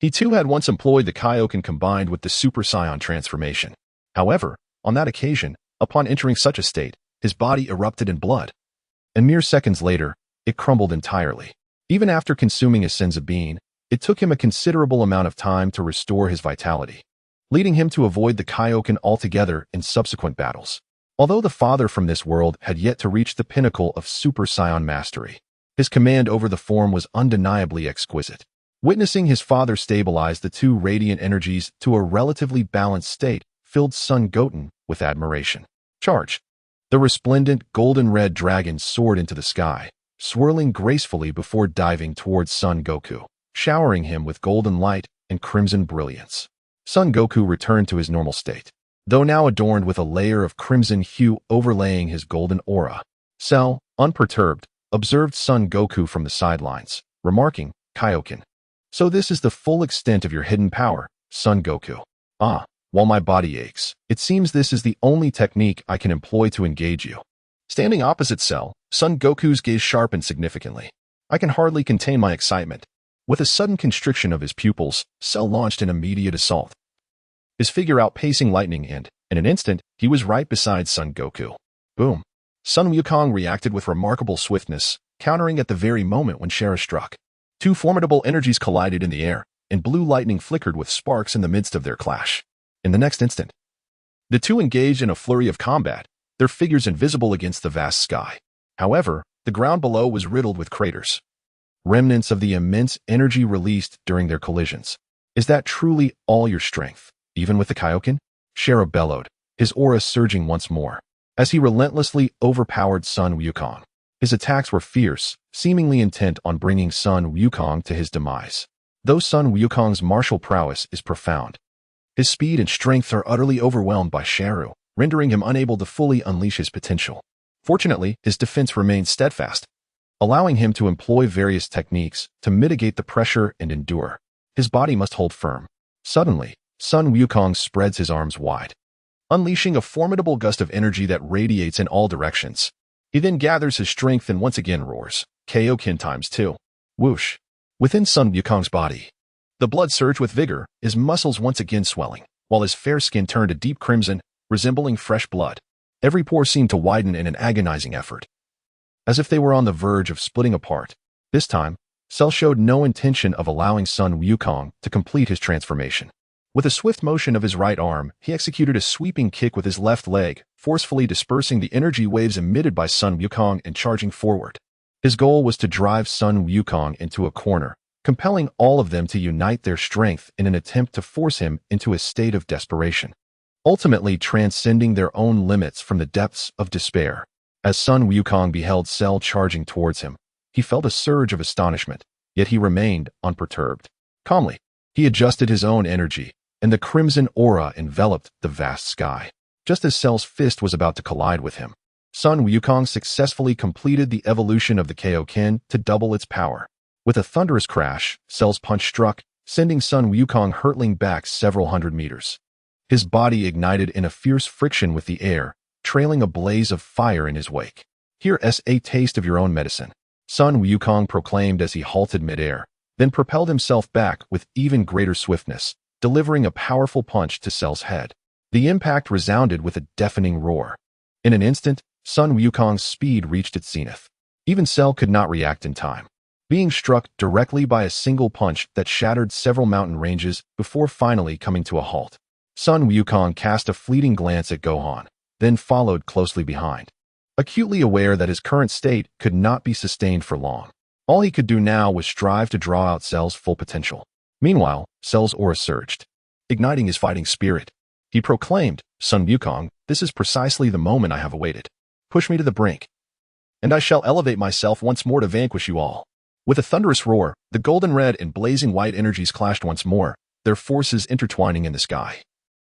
He too had once employed the Kaioken combined with the Super Saiyan transformation. However, on that occasion, upon entering such a state, his body erupted in blood. And mere seconds later, it crumbled entirely. Even after consuming his sense of being, it took him a considerable amount of time to restore his vitality, leading him to avoid the Kaioken altogether in subsequent battles. Although the father from this world had yet to reach the pinnacle of Super Saiyan mastery, his command over the form was undeniably exquisite. Witnessing his father stabilize the two radiant energies to a relatively balanced state filled Son Goten with admiration. Charge! The resplendent golden-red dragon soared into the sky, swirling gracefully before diving towards Son Goku, showering him with golden light and crimson brilliance. Son Goku returned to his normal state, though now adorned with a layer of crimson hue overlaying his golden aura. Cell, unperturbed, observed Son Goku from the sidelines, remarking, "Kaioken. So this is the full extent of your hidden power, Son Goku. Ah, while my body aches, it seems this is the only technique I can employ to engage you." Standing opposite Cell, Son Goku's gaze sharpened significantly. I can hardly contain my excitement. With a sudden constriction of his pupils, Cell launched an immediate assault, his figure outpacing lightning and, in an instant, he was right beside Son Goku. Boom! Sun Wukong reacted with remarkable swiftness, countering at the very moment when Shara struck. Two formidable energies collided in the air, and blue lightning flickered with sparks in the midst of their clash. In the next instant, the two engaged in a flurry of combat, their figures invisible against the vast sky. However, the ground below was riddled with craters, remnants of the immense energy released during their collisions. Is that truly all your strength, even with the Kaioken? Shara bellowed, his aura surging once more, as he relentlessly overpowered Sun Wukong. His attacks were fierce, seemingly intent on bringing Sun Wukong to his demise. Though Sun Wukong's martial prowess is profound, his speed and strength are utterly overwhelmed by Sharu, rendering him unable to fully unleash his potential. Fortunately, his defense remained steadfast, allowing him to employ various techniques to mitigate the pressure and endure. His body must hold firm. Suddenly, Sun Wukong spreads his arms wide, unleashing a formidable gust of energy that radiates in all directions. He then gathers his strength and once again roars, Kaioken ×2. Whoosh! Within Sun Wukong's body, the blood surged with vigor, his muscles once again swelling, while his fair skin turned a deep crimson, resembling fresh blood. Every pore seemed to widen in an agonizing effort, as if they were on the verge of splitting apart. This time, Cell showed no intention of allowing Sun Wukong to complete his transformation. With a swift motion of his right arm, he executed a sweeping kick with his left leg, forcefully dispersing the energy waves emitted by Sun Wukong and charging forward. His goal was to drive Sun Wukong into a corner, compelling all of them to unite their strength in an attempt to force him into a state of desperation, ultimately transcending their own limits from the depths of despair. As Sun Wukong beheld Cell charging towards him, he felt a surge of astonishment, yet he remained unperturbed. Calmly, he adjusted his own energy, and the crimson aura enveloped the vast sky. Just as Cell's fist was about to collide with him, Sun Wukong successfully completed the evolution of the Kaioken to double its power. With a thunderous crash, Cell's punch struck, sending Sun Wukong hurtling back several hundred meters. His body ignited in a fierce friction with the air, trailing a blaze of fire in his wake. "Here's a taste of your own medicine," Sun Wukong proclaimed as he halted midair, then propelled himself back with even greater swiftness, delivering a powerful punch to Cell's head. The impact resounded with a deafening roar. In an instant, Sun Wukong's speed reached its zenith. Even Cell could not react in time, being struck directly by a single punch that shattered several mountain ranges before finally coming to a halt. Sun Wukong cast a fleeting glance at Gohan, then followed closely behind, acutely aware that his current state could not be sustained for long. All he could do now was strive to draw out Cell's full potential. Meanwhile, Cell's aura surged, igniting his fighting spirit. He proclaimed, "Sun Wukong, this is precisely the moment I have awaited. Push me to the brink, and I shall elevate myself once more to vanquish you all." With a thunderous roar, the golden red and blazing white energies clashed once more, their forces intertwining in the sky,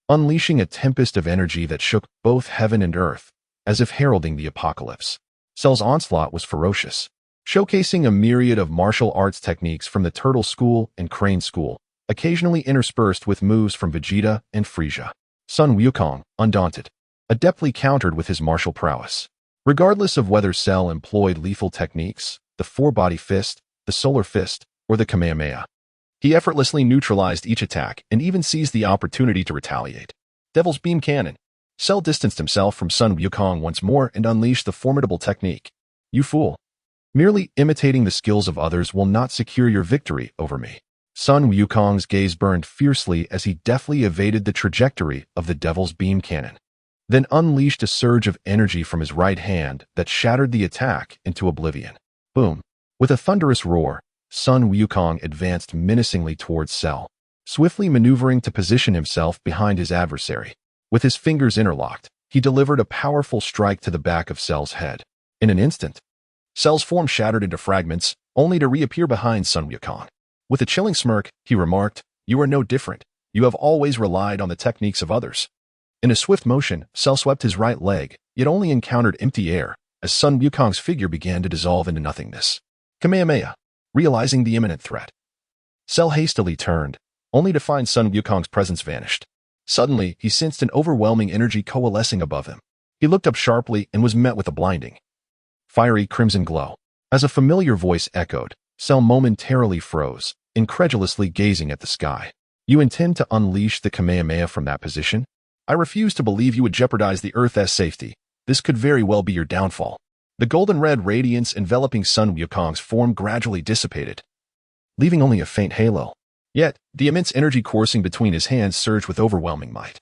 unleashing a tempest of energy that shook both heaven and earth, as if heralding the apocalypse. Cell's onslaught was ferocious, showcasing a myriad of martial arts techniques from the Turtle School and Crane School, occasionally interspersed with moves from Vegeta and Frieza. Sun Wukong, undaunted, adeptly countered with his martial prowess. Regardless of whether Cell employed lethal techniques, the four-body fist, the solar fist, or the Kamehameha, he effortlessly neutralized each attack and even seized the opportunity to retaliate. Devil's Beam Cannon. Cell distanced himself from Sun Wukong once more and unleashed the formidable technique. You fool. Merely imitating the skills of others will not secure your victory over me. Sun Wukong's gaze burned fiercely as he deftly evaded the trajectory of the Devil's Beam Cannon, then unleashed a surge of energy from his right hand that shattered the attack into oblivion. Boom. With a thunderous roar, Sun Wukong advanced menacingly towards Cell, swiftly maneuvering to position himself behind his adversary. With his fingers interlocked, he delivered a powerful strike to the back of Cell's head. In an instant, Cell's form shattered into fragments, only to reappear behind Sun Wukong. With a chilling smirk, he remarked, "You are no different. You have always relied on the techniques of others." In a swift motion, Cell swept his right leg, yet only encountered empty air, as Sun Wukong's figure began to dissolve into nothingness. Kamehameha. Realizing the imminent threat, Cell hastily turned, only to find Sun Wukong's presence vanished. Suddenly, he sensed an overwhelming energy coalescing above him. He looked up sharply and was met with a blinding, fiery crimson glow. As a familiar voice echoed, Cell momentarily froze, incredulously gazing at the sky. "You intend to unleash the Kamehameha from that position? I refuse to believe you would jeopardize the Earth's safety. This could very well be your downfall." The golden-red radiance enveloping Sun Wukong's form gradually dissipated, leaving only a faint halo. Yet, the immense energy coursing between his hands surged with overwhelming might,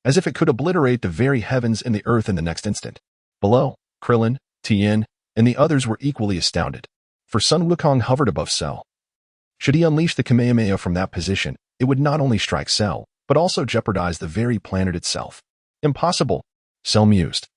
as if it could obliterate the very heavens and the earth in the next instant. Below, Krillin, Tien, and the others were equally astounded, for Sun Wukong hovered above Cell. Should he unleash the Kamehameha from that position, it would not only strike Cell, but also jeopardize the very planet itself. Impossible, Cell mused,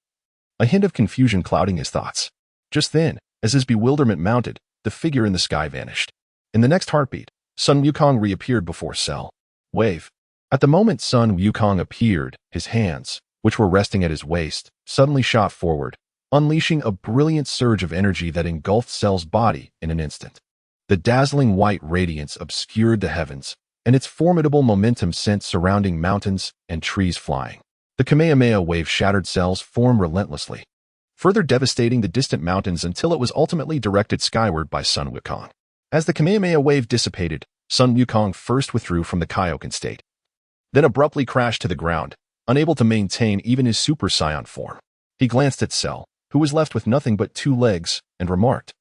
a hint of confusion clouding his thoughts. Just then, as his bewilderment mounted, the figure in the sky vanished. In the next heartbeat, Sun Wukong reappeared before Cell. Wave. At the moment Sun Wukong appeared, his hands, which were resting at his waist, suddenly shot forward, unleashing a brilliant surge of energy that engulfed Cell's body in an instant. The dazzling white radiance obscured the heavens, and its formidable momentum sent surrounding mountains and trees flying. The Kamehameha wave shattered Cell's form relentlessly, further devastating the distant mountains until it was ultimately directed skyward by Sun Wukong. As the Kamehameha wave dissipated, Sun Wukong first withdrew from the Kaioken state, then abruptly crashed to the ground, unable to maintain even his Super Saiyan form. He glanced at Cell, who was left with nothing but 2 legs, and remarked,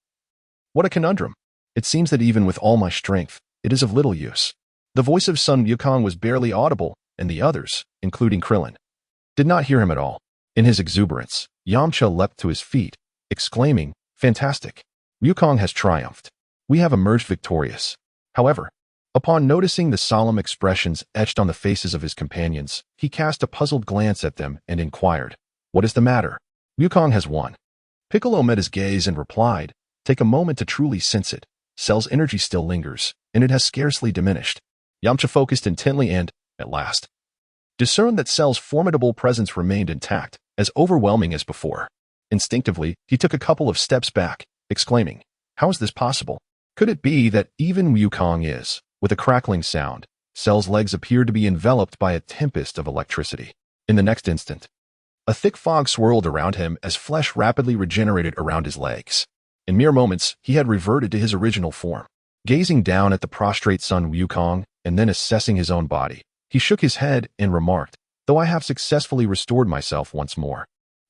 "What a conundrum. It seems that even with all my strength, it is of little use." The voice of Sun Wukong was barely audible, and the others, including Krillin, did not hear him at all. In his exuberance, Yamcha leapt to his feet, exclaiming, "Fantastic! Wukong has triumphed. We have emerged victorious." However, upon noticing the solemn expressions etched on the faces of his companions, he cast a puzzled glance at them and inquired, "What is the matter?" "Wukong has won." Piccolo met his gaze and replied, "Take a moment to truly sense it. Cell's energy still lingers, and it has scarcely diminished." Yamcha focused intently and, at last, discerned that Cell's formidable presence remained intact, as overwhelming as before. Instinctively, he took a couple of steps back, exclaiming, "How is this possible? Could it be that even Wukong is?" With a crackling sound, Cell's legs appeared to be enveloped by a tempest of electricity. In the next instant, a thick fog swirled around him as flesh rapidly regenerated around his legs. In mere moments, he had reverted to his original form. Gazing down at the prostrate Sun Wukong and then assessing his own body, he shook his head and remarked, "Though I have successfully restored myself once more,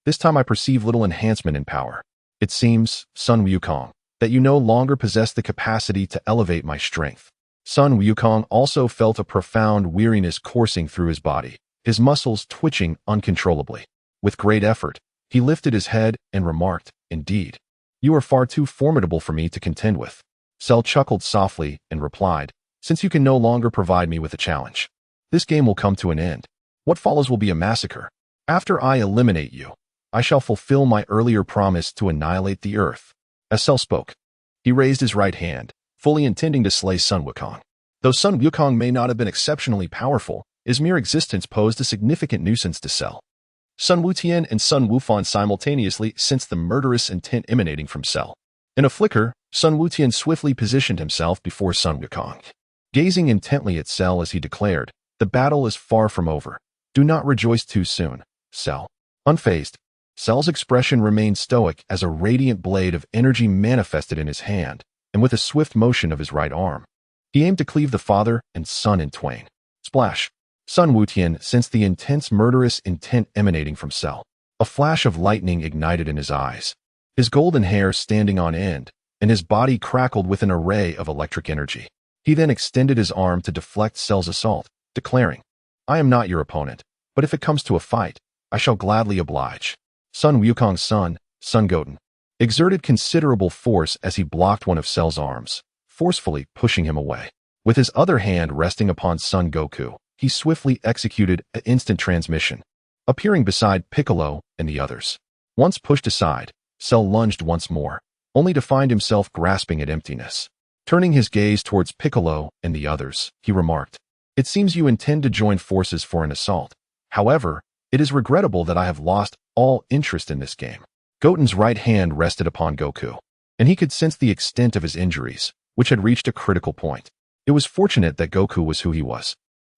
this time I perceive little enhancement in power. It seems, Sun Wukong, that you no longer possess the capacity to elevate my strength." Sun Wukong also felt a profound weariness coursing through his body, his muscles twitching uncontrollably. With great effort, he lifted his head and remarked, "Indeed, you are far too formidable for me to contend with." Cell chuckled softly and replied, "Since you can no longer provide me with a challenge, this game will come to an end. What follows will be a massacre. After I eliminate you, I shall fulfill my earlier promise to annihilate the earth." As Cell spoke, he raised his right hand, fully intending to slay Sun Wukong. Though Sun Wukong may not have been exceptionally powerful, his mere existence posed a significant nuisance to Cell. Sun Wutien and Sun Wufan simultaneously sensed the murderous intent emanating from Cell. In a flicker, Sun Wutian swiftly positioned himself before Sun Wukong. Gazing intently at Cell as he declared, "The battle is far from over. Do not rejoice too soon, Cell." Unfazed, Cell's expression remained stoic as a radiant blade of energy manifested in his hand, and with a swift motion of his right arm, he aimed to cleave the father and son in twain. Splash! Sun Wutian sensed the intense murderous intent emanating from Cell. A flash of lightning ignited in his eyes, his golden hair standing on end, and his body crackled with an array of electric energy. He then extended his arm to deflect Cell's assault, declaring, "I am not your opponent, but if it comes to a fight, I shall gladly oblige." Sun Wukong's son, Sun Goten, exerted considerable force as he blocked one of Cell's arms, forcefully pushing him away. With his other hand resting upon Son Goku, he swiftly executed an instant transmission, appearing beside Piccolo and the others. Once pushed aside, Cell lunged once more, only to find himself grasping at emptiness. Turning his gaze towards Piccolo and the others, he remarked, "It seems you intend to join forces for an assault. However, it is regrettable that I have lost all interest in this game." Goten's right hand rested upon Goku, and he could sense the extent of his injuries, which had reached a critical point. It was fortunate that Goku was who he was,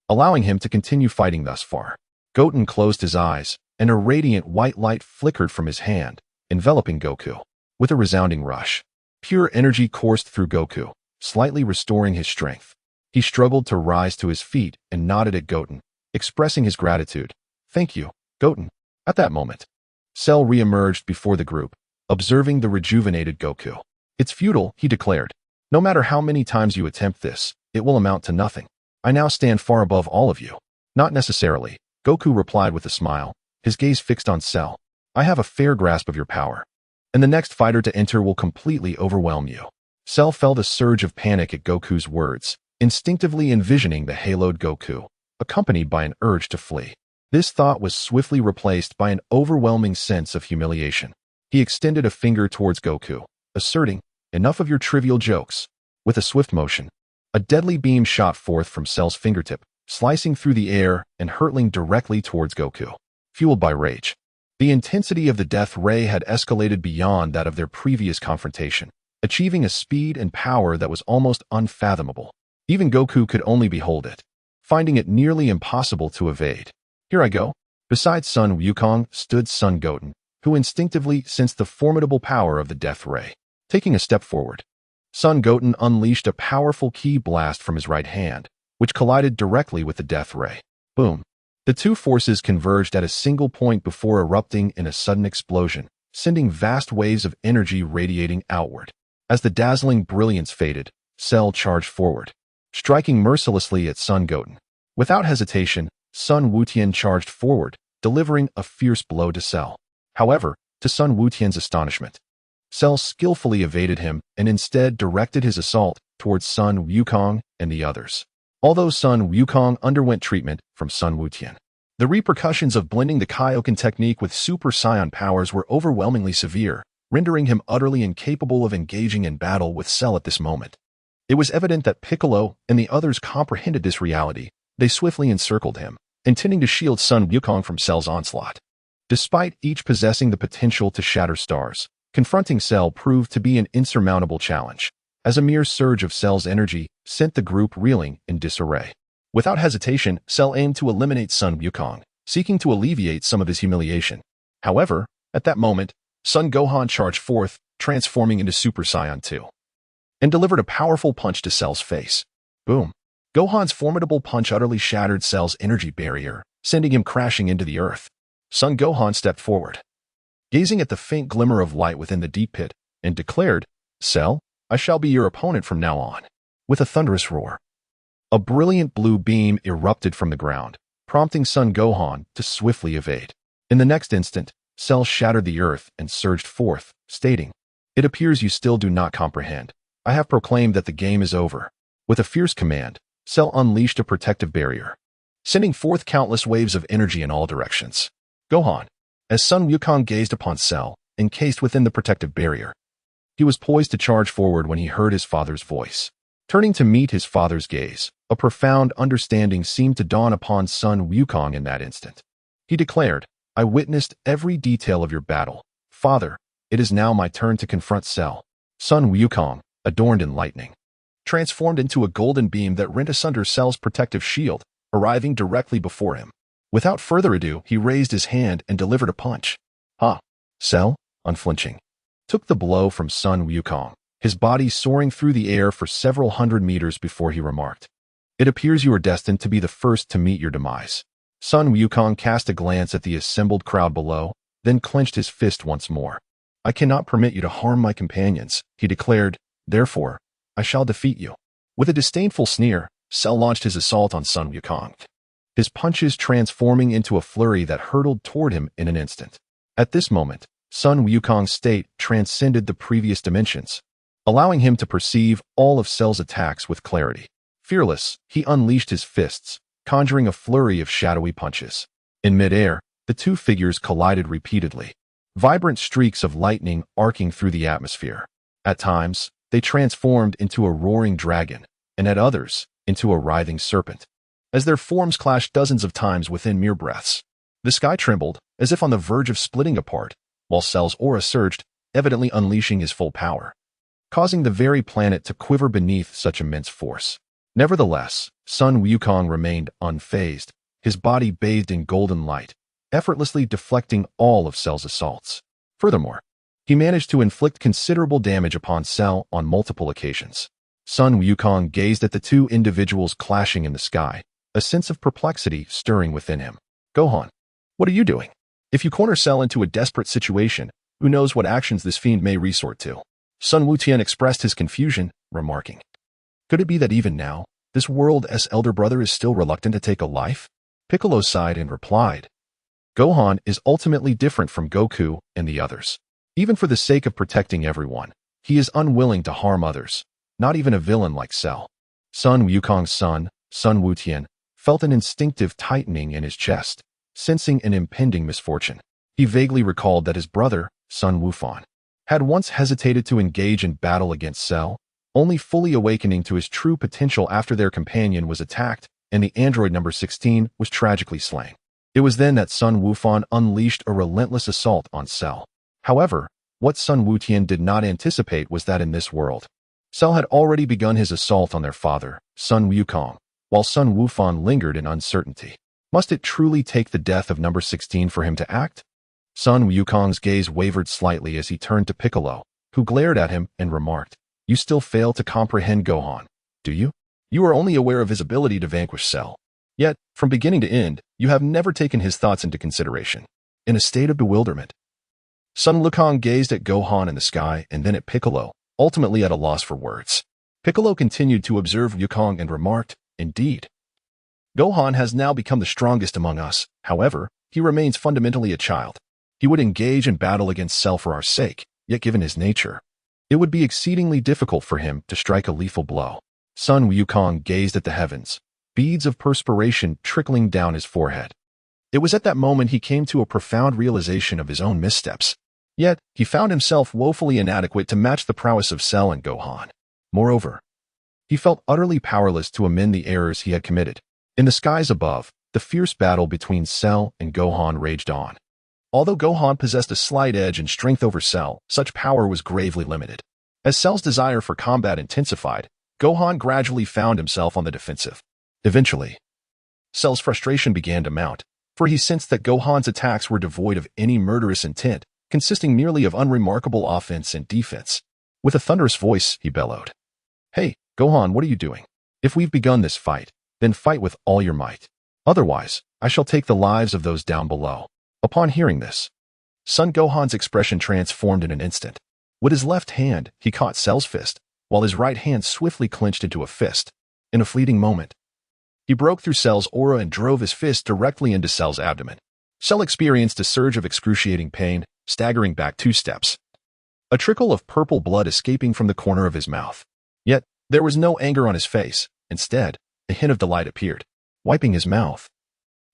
allowing him to continue fighting thus far. Goten closed his eyes, and a radiant white light flickered from his hand, enveloping Goku. With a resounding rush, pure energy coursed through Goku, slightly restoring his strength. He struggled to rise to his feet and nodded at Goten, expressing his gratitude. "Thank you, Goten." At that moment, Cell re-emerged before the group, observing the rejuvenated Goku. "It's futile," he declared. "No matter how many times you attempt this, it will amount to nothing. I now stand far above all of you." "Not necessarily," Goku replied with a smile, his gaze fixed on Cell. "I have a fair grasp of your power, and the next fighter to enter will completely overwhelm you." Cell felt a surge of panic at Goku's words, instinctively envisioning the haloed Goku, accompanied by an urge to flee. This thought was swiftly replaced by an overwhelming sense of humiliation. He extended a finger towards Goku, asserting, "Enough of your trivial jokes." With a swift motion, a deadly beam shot forth from Cell's fingertip, slicing through the air and hurtling directly towards Goku. Fueled by rage, the intensity of the death ray had escalated beyond that of their previous confrontation, achieving a speed and power that was almost unfathomable. Even Goku could only behold it, finding it nearly impossible to evade. "Here I go." Beside Sun Wukong stood Sun Goten, who instinctively sensed the formidable power of the death ray. Taking a step forward, Sun Goten unleashed a powerful ki blast from his right hand, which collided directly with the death ray. Boom! The two forces converged at a single point before erupting in a sudden explosion, sending vast waves of energy radiating outward. As the dazzling brilliance faded, Cell charged forward, striking mercilessly at Sun Goten. Without hesitation, Sun Wutian charged forward, delivering a fierce blow to Cell. However, to Sun Wutian's astonishment, Cell skillfully evaded him and instead directed his assault towards Sun Wukong and the others. Although Sun Wukong underwent treatment from Sun Wutian, the repercussions of blending the Kaioken technique with Super Saiyan powers were overwhelmingly severe, rendering him utterly incapable of engaging in battle with Cell at this moment. It was evident that Piccolo and the others comprehended this reality. They swiftly encircled him, intending to shield Sun Wukong from Cell's onslaught. Despite each possessing the potential to shatter stars, confronting Cell proved to be an insurmountable challenge, as a mere surge of Cell's energy sent the group reeling in disarray. Without hesitation, Cell aimed to eliminate Sun Wukong, seeking to alleviate some of his humiliation. However, at that moment, Sun Gohan charged forth, transforming into Super Saiyan 2, and delivered a powerful punch to Cell's face. Boom! Gohan's formidable punch utterly shattered Cell's energy barrier, sending him crashing into the earth. Sun Gohan stepped forward, gazing at the faint glimmer of light within the deep pit, and declared, "Cell, I shall be your opponent from now on." With a thunderous roar, a brilliant blue beam erupted from the ground, prompting Sun Gohan to swiftly evade. In the next instant, Cell shattered the earth and surged forth, stating, "It appears you still do not comprehend. I have proclaimed that the game is over." With a fierce command, Cell unleashed a protective barrier, sending forth countless waves of energy in all directions. Gohan, as Sun Wukong gazed upon Cell, encased within the protective barrier, he was poised to charge forward when he heard his father's voice. Turning to meet his father's gaze, a profound understanding seemed to dawn upon Sun Wukong in that instant. He declared, "I witnessed every detail of your battle. Father, it is now my turn to confront Cell." Sun Wukong, adorned in lightning, transformed into a golden beam that rent asunder Cell's protective shield, arriving directly before him. Without further ado, he raised his hand and delivered a punch. Ha! Cell, unflinching, took the blow from Sun Wukong, his body soaring through the air for several hundred meters before he remarked, "It appears you are destined to be the first to meet your demise." Sun Wukong cast a glance at the assembled crowd below, then clenched his fist once more. "I cannot permit you to harm my companions," he declared. "Therefore, I shall defeat you." With a disdainful sneer, Cell launched his assault on Sun Wukong, his punches transforming into a flurry that hurtled toward him in an instant. At this moment, Sun Wukong's state transcended the previous dimensions, allowing him to perceive all of Cell's attacks with clarity. Fearless, he unleashed his fists, conjuring a flurry of shadowy punches. In midair, the two figures collided repeatedly, vibrant streaks of lightning arcing through the atmosphere. At times, they transformed into a roaring dragon, and at others, into a writhing serpent. As their forms clashed dozens of times within mere breaths, the sky trembled, as if on the verge of splitting apart, while Cell's aura surged, evidently unleashing his full power, causing the very planet to quiver beneath such immense force. Nevertheless, Sun Wukong remained unfazed, his body bathed in golden light, effortlessly deflecting all of Cell's assaults. Furthermore, he managed to inflict considerable damage upon Cell on multiple occasions. Sun Wukong gazed at the two individuals clashing in the sky, a sense of perplexity stirring within him. "Gohan, what are you doing? If you corner Cell into a desperate situation, who knows what actions this fiend may resort to?" Sun Wutian expressed his confusion, remarking, "Could it be that even now, this world's elder brother is still reluctant to take a life?" Piccolo sighed and replied, "Gohan is ultimately different from Goku and the others. Even for the sake of protecting everyone, he is unwilling to harm others, not even a villain like Cell." Sun Wukong's son, Sun Wutian, felt an instinctive tightening in his chest, sensing an impending misfortune. He vaguely recalled that his brother, Sun Wufan, had once hesitated to engage in battle against Cell, only fully awakening to his true potential after their companion was attacked and the android number 16 was tragically slain. It was then that Sun Wufan unleashed a relentless assault on Cell. However, what Sun Wutian did not anticipate was that in this world, Cell had already begun his assault on their father, Sun Wukong, while Sun Wufan lingered in uncertainty. Must it truly take the death of number 16 for him to act? Sun Wukong's gaze wavered slightly as he turned to Piccolo, who glared at him and remarked, "You still fail to comprehend Gohan, do you? You are only aware of his ability to vanquish Cell. Yet, from beginning to end, you have never taken his thoughts into consideration." In a state of bewilderment, Sun Wukong gazed at Gohan in the sky and then at Piccolo, ultimately at a loss for words. Piccolo continued to observe Wukong and remarked, "Indeed, Gohan has now become the strongest among us. However, he remains fundamentally a child. He would engage in battle against Cell for our sake, yet given his nature, it would be exceedingly difficult for him to strike a lethal blow." Sun Wukong gazed at the heavens, beads of perspiration trickling down his forehead. It was at that moment he came to a profound realization of his own missteps. Yet, he found himself woefully inadequate to match the prowess of Cell and Gohan. Moreover, he felt utterly powerless to amend the errors he had committed. In the skies above, the fierce battle between Cell and Gohan raged on. Although Gohan possessed a slight edge in strength over Cell, such power was gravely limited. As Cell's desire for combat intensified, Gohan gradually found himself on the defensive. Eventually, Cell's frustration began to mount, for he sensed that Gohan's attacks were devoid of any murderous intent, consisting merely of unremarkable offense and defense. With a thunderous voice, he bellowed, "Hey, Gohan, what are you doing? If we've begun this fight, then fight with all your might. Otherwise, I shall take the lives of those down below." Upon hearing this, Son Gohan's expression transformed in an instant. With his left hand, he caught Cell's fist, while his right hand swiftly clenched into a fist. In a fleeting moment, he broke through Cell's aura and drove his fist directly into Cell's abdomen. Cell experienced a surge of excruciating pain, staggering back 2 steps, a trickle of purple blood escaping from the corner of his mouth. Yet, there was no anger on his face. Instead, a hint of delight appeared. Wiping his mouth,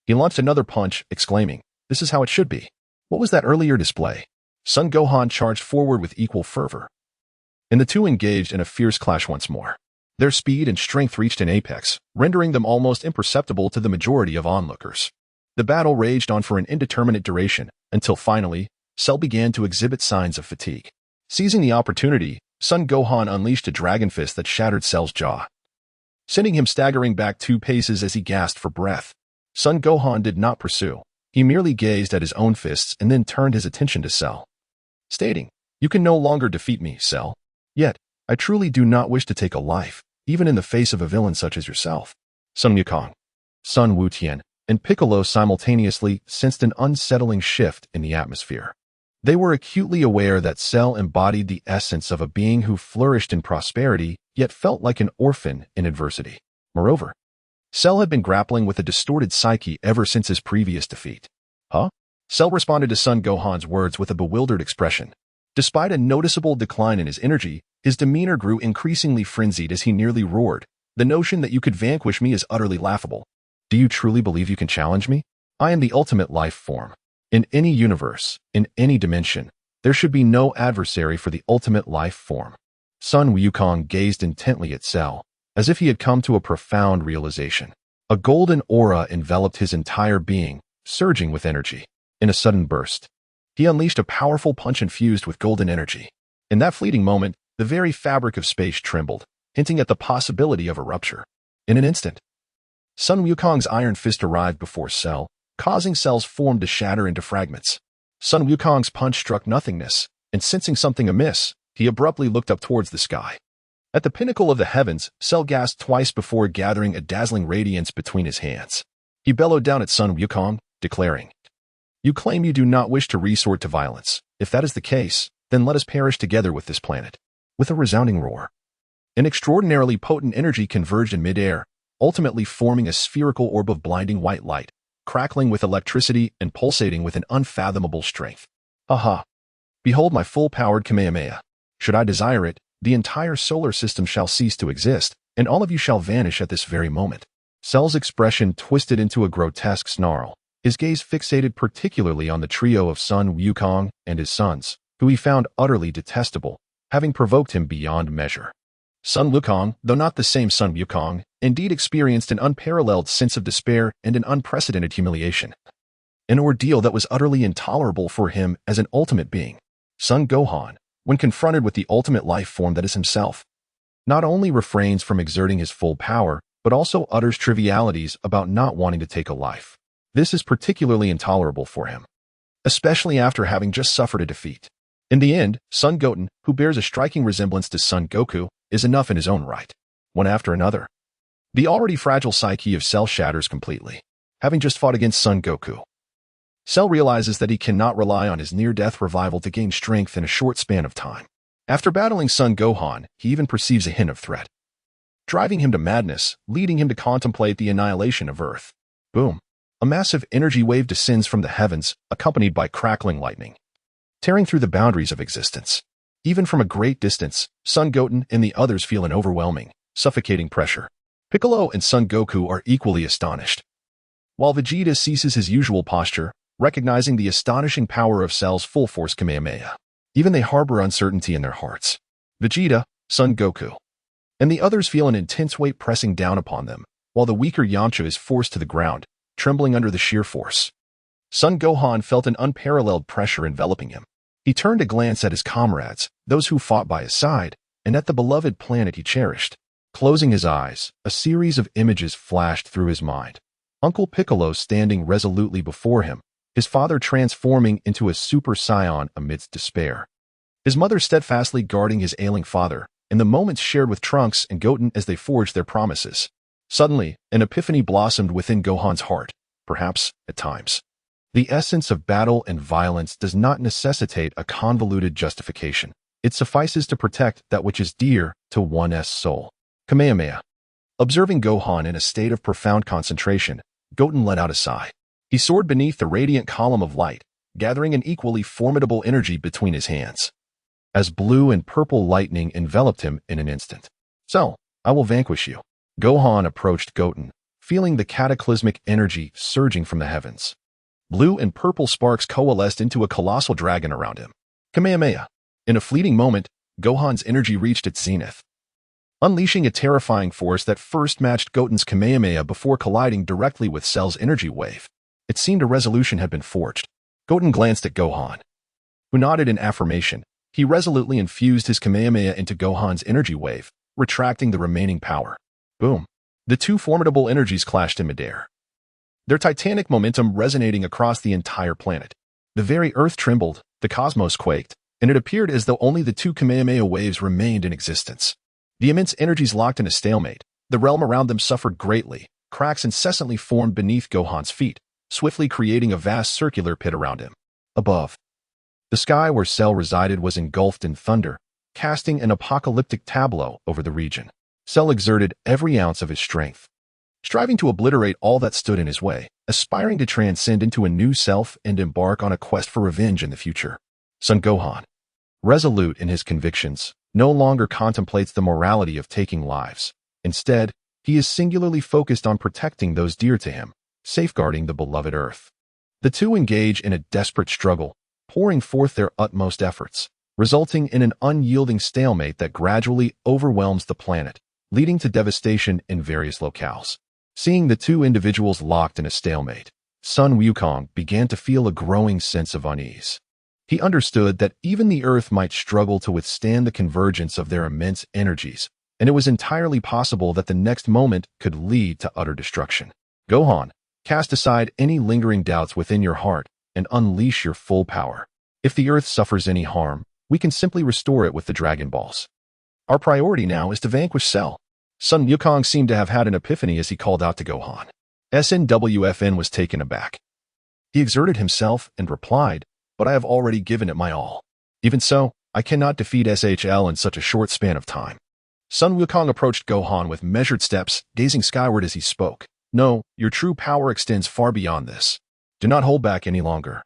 he launched another punch, exclaiming, "This is how it should be." What was that earlier display? Son Gohan charged forward with equal fervor, and the two engaged in a fierce clash once more. Their speed and strength reached an apex, rendering them almost imperceptible to the majority of onlookers. The battle raged on for an indeterminate duration, until finally, Cell began to exhibit signs of fatigue. Seizing the opportunity, Sun Gohan unleashed a dragon fist that shattered Cell's jaw, sending him staggering back 2 paces as he gasped for breath. Sun Gohan did not pursue. He merely gazed at his own fists and then turned his attention to Cell, stating, "You can no longer defeat me, Cell. Yet, I truly do not wish to take a life, even in the face of a villain such as yourself." Sun Wukong, Sun Wutian, and Piccolo simultaneously sensed an unsettling shift in the atmosphere. They were acutely aware that Cell embodied the essence of a being who flourished in prosperity, yet felt like an orphan in adversity. Moreover, Cell had been grappling with a distorted psyche ever since his previous defeat. Huh? Cell responded to Sun Gohan's words with a bewildered expression. Despite a noticeable decline in his energy, his demeanor grew increasingly frenzied as he nearly roared. "The notion that you could vanquish me is utterly laughable. Do you truly believe you can challenge me? I am the ultimate life form. In any universe, in any dimension, there should be no adversary for the ultimate life form." Sun Wukong gazed intently at Cell, as if he had come to a profound realization. A golden aura enveloped his entire being, surging with energy. In a sudden burst, he unleashed a powerful punch infused with golden energy. In that fleeting moment, the very fabric of space trembled, hinting at the possibility of a rupture. In an instant, Sun Wukong's iron fist arrived before Cell, causing Cell's form to shatter into fragments. Sun Wukong's punch struck nothingness, and sensing something amiss, he abruptly looked up towards the sky. At the pinnacle of the heavens, Cell gasped twice before gathering a dazzling radiance between his hands. He bellowed down at Sun Wukong, declaring, "You claim you do not wish to resort to violence. If that is the case, then let us perish together with this planet." With a resounding roar, an extraordinarily potent energy converged in midair, ultimately forming a spherical orb of blinding white light, crackling with electricity and pulsating with an unfathomable strength. "Aha! Behold my full-powered Kamehameha. Should I desire it, the entire solar system shall cease to exist, and all of you shall vanish at this very moment." Cell's expression twisted into a grotesque snarl, his gaze fixated particularly on the trio of Sun Wukong and his sons, who he found utterly detestable, having provoked him beyond measure. Sun Wukong, though not the same Sun Wukong, indeed experienced an unparalleled sense of despair and an unprecedented humiliation. An ordeal that was utterly intolerable for him as an ultimate being. Sun Gohan, when confronted with the ultimate life form that is himself, not only refrains from exerting his full power, but also utters trivialities about not wanting to take a life. This is particularly intolerable for him, especially after having just suffered a defeat. In the end, Son Goten, who bears a striking resemblance to Son Goku, is enough in his own right. One after another, the already fragile psyche of Cell shatters completely. Having just fought against Son Goku, Cell realizes that he cannot rely on his near-death revival to gain strength in a short span of time. After battling Son Gohan, he even perceives a hint of threat, driving him to madness, leading him to contemplate the annihilation of Earth. Boom! A massive energy wave descends from the heavens, accompanied by crackling lightning, tearing through the boundaries of existence. Even from a great distance, Son Goten and the others feel an overwhelming, suffocating pressure. Piccolo and Son Goku are equally astonished, while Vegeta ceases his usual posture, recognizing the astonishing power of Cell's full-force Kamehameha. Even they harbor uncertainty in their hearts. Vegeta, Son Goku, and the others feel an intense weight pressing down upon them, while the weaker Yamcha is forced to the ground, trembling under the sheer force. Son Gohan felt an unparalleled pressure enveloping him. He turned to glance at his comrades, those who fought by his side, and at the beloved planet he cherished. Closing his eyes, a series of images flashed through his mind. Uncle Piccolo standing resolutely before him, his father transforming into a Super Saiyan amidst despair, his mother steadfastly guarding his ailing father, and the moments shared with Trunks and Goten as they forged their promises. Suddenly, an epiphany blossomed within Gohan's heart. Perhaps, at times, the essence of battle and violence does not necessitate a convoluted justification. It suffices to protect that which is dear to one's soul. Kamehameha. Observing Gohan in a state of profound concentration, Goten let out a sigh. He soared beneath the radiant column of light, gathering an equally formidable energy between his hands, as blue and purple lightning enveloped him in an instant. "So, I will vanquish you." Gohan approached Goten, feeling the cataclysmic energy surging from the heavens. Blue and purple sparks coalesced into a colossal dragon around him. Kamehameha. In a fleeting moment, Gohan's energy reached its zenith, unleashing a terrifying force that first matched Goten's Kamehameha before colliding directly with Cell's energy wave. It seemed a resolution had been forged. Goten glanced at Gohan, who nodded in affirmation. He resolutely infused his Kamehameha into Gohan's energy wave, retracting the remaining power. Boom. The two formidable energies clashed in midair, their titanic momentum resonating across the entire planet. The very earth trembled, the cosmos quaked, and it appeared as though only the two Kamehameha waves remained in existence. The immense energies locked in a stalemate. The realm around them suffered greatly. Cracks incessantly formed beneath Gohan's feet, swiftly creating a vast circular pit around him. Above, the sky where Cell resided was engulfed in thunder, casting an apocalyptic tableau over the region. Cell exerted every ounce of his strength, striving to obliterate all that stood in his way, aspiring to transcend into a new self and embark on a quest for revenge in the future. Son Gohan, resolute in his convictions, no longer contemplates the morality of taking lives. Instead, he is singularly focused on protecting those dear to him, safeguarding the beloved Earth. The two engage in a desperate struggle, pouring forth their utmost efforts, resulting in an unyielding stalemate that gradually overwhelms the planet, leading to devastation in various locales. Seeing the two individuals locked in a stalemate, Sun Wukong began to feel a growing sense of unease. He understood that even the Earth might struggle to withstand the convergence of their immense energies, and it was entirely possible that the next moment could lead to utter destruction. Gohan, cast aside any lingering doubts within your heart and unleash your full power. If the Earth suffers any harm, we can simply restore it with the Dragon Balls. Our priority now is to vanquish Cell. Sun Wukong seemed to have had an epiphany as he called out to Gohan. SNWFN was taken aback. He exerted himself and replied, "But I have already given it my all. Even so, I cannot defeat SHL in such a short span of time." Sun Wukong approached Gohan with measured steps, gazing skyward as he spoke. "No, your true power extends far beyond this. Do not hold back any longer.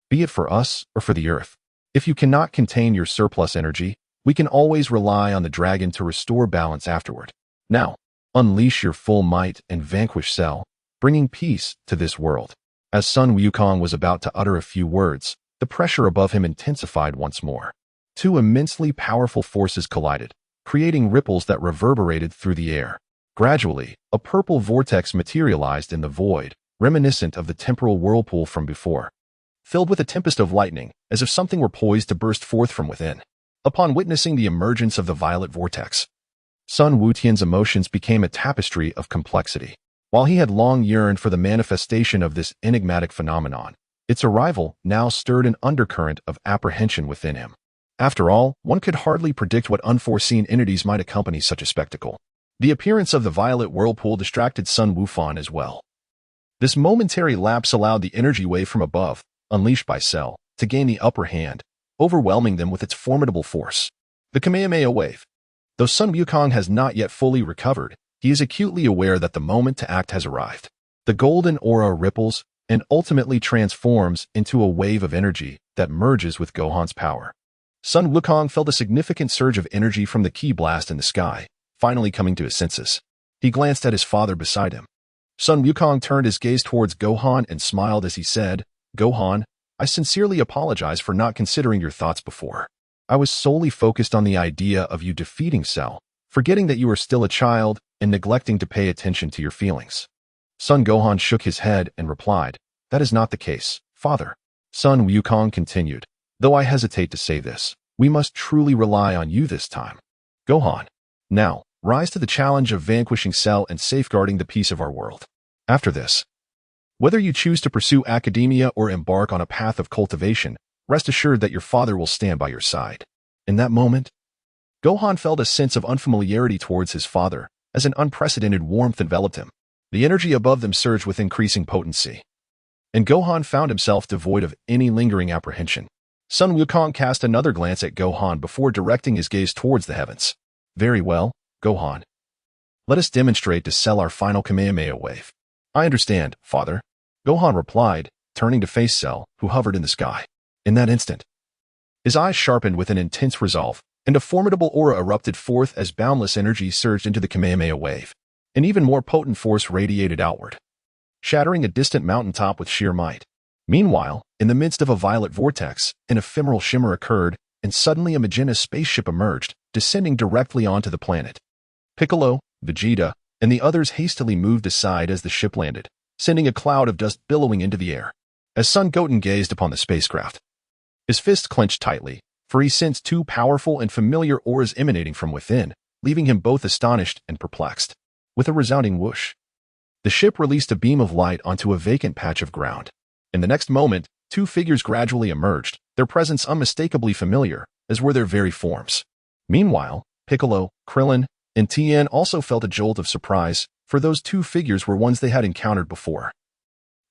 Be it for us or for the Earth. If you cannot contain your surplus energy, we can always rely on the dragon to restore balance afterward. Now, unleash your full might and vanquish Cell, bringing peace to this world." As Sun Wukong was about to utter a few words, the pressure above him intensified once more. Two immensely powerful forces collided, creating ripples that reverberated through the air. Gradually, a purple vortex materialized in the void, reminiscent of the temporal whirlpool from before, filled with a tempest of lightning, as if something were poised to burst forth from within. Upon witnessing the emergence of the violet vortex, Sun Wutian's emotions became a tapestry of complexity. While he had long yearned for the manifestation of this enigmatic phenomenon, its arrival now stirred an undercurrent of apprehension within him. After all, one could hardly predict what unforeseen entities might accompany such a spectacle. The appearance of the violet whirlpool distracted Sun Wufan as well. This momentary lapse allowed the energy wave from above, unleashed by Cell, to gain the upper hand, overwhelming them with its formidable force. The Kamehameha wave. Though Sun Wukong has not yet fully recovered, he is acutely aware that the moment to act has arrived. The golden aura ripples and ultimately transforms into a wave of energy that merges with Gohan's power. Sun Wukong felt a significant surge of energy from the ki blast in the sky, finally coming to his senses. He glanced at his father beside him. Sun Wukong turned his gaze towards Gohan and smiled as he said, "Gohan, I sincerely apologize for not considering your thoughts before. I was solely focused on the idea of you defeating Cell, forgetting that you are still a child and neglecting to pay attention to your feelings." Sun Gohan shook his head and replied, "That is not the case, father." Sun Wukong continued, "Though I hesitate to say this, we must truly rely on you this time. Gohan, now, rise to the challenge of vanquishing Cell and safeguarding the peace of our world. After this, whether you choose to pursue academia or embark on a path of cultivation, rest assured that your father will stand by your side." In that moment, Gohan felt a sense of unfamiliarity towards his father, as an unprecedented warmth enveloped him. The energy above them surged with increasing potency, and Gohan found himself devoid of any lingering apprehension. Sun Wukong cast another glance at Gohan before directing his gaze towards the heavens. "Very well, Gohan. Let us demonstrate to Cell our final Kamehameha wave." "I understand, father," Gohan replied, turning to face Cell, who hovered in the sky. In that instant, his eyes sharpened with an intense resolve, and a formidable aura erupted forth as boundless energy surged into the Kamehameha wave. An even more potent force radiated outward, shattering a distant mountaintop with sheer might. Meanwhile, in the midst of a violet vortex, an ephemeral shimmer occurred, and suddenly a magenta spaceship emerged, descending directly onto the planet. Piccolo, Vegeta, and the others hastily moved aside as the ship landed, sending a cloud of dust billowing into the air. As Son Goten gazed upon the spacecraft, his fists clenched tightly, for he sensed two powerful and familiar auras emanating from within, leaving him both astonished and perplexed. With a resounding whoosh, the ship released a beam of light onto a vacant patch of ground. In the next moment, two figures gradually emerged, their presence unmistakably familiar, as were their very forms. Meanwhile, Piccolo, Krillin, and Tien also felt a jolt of surprise, for those two figures were ones they had encountered before.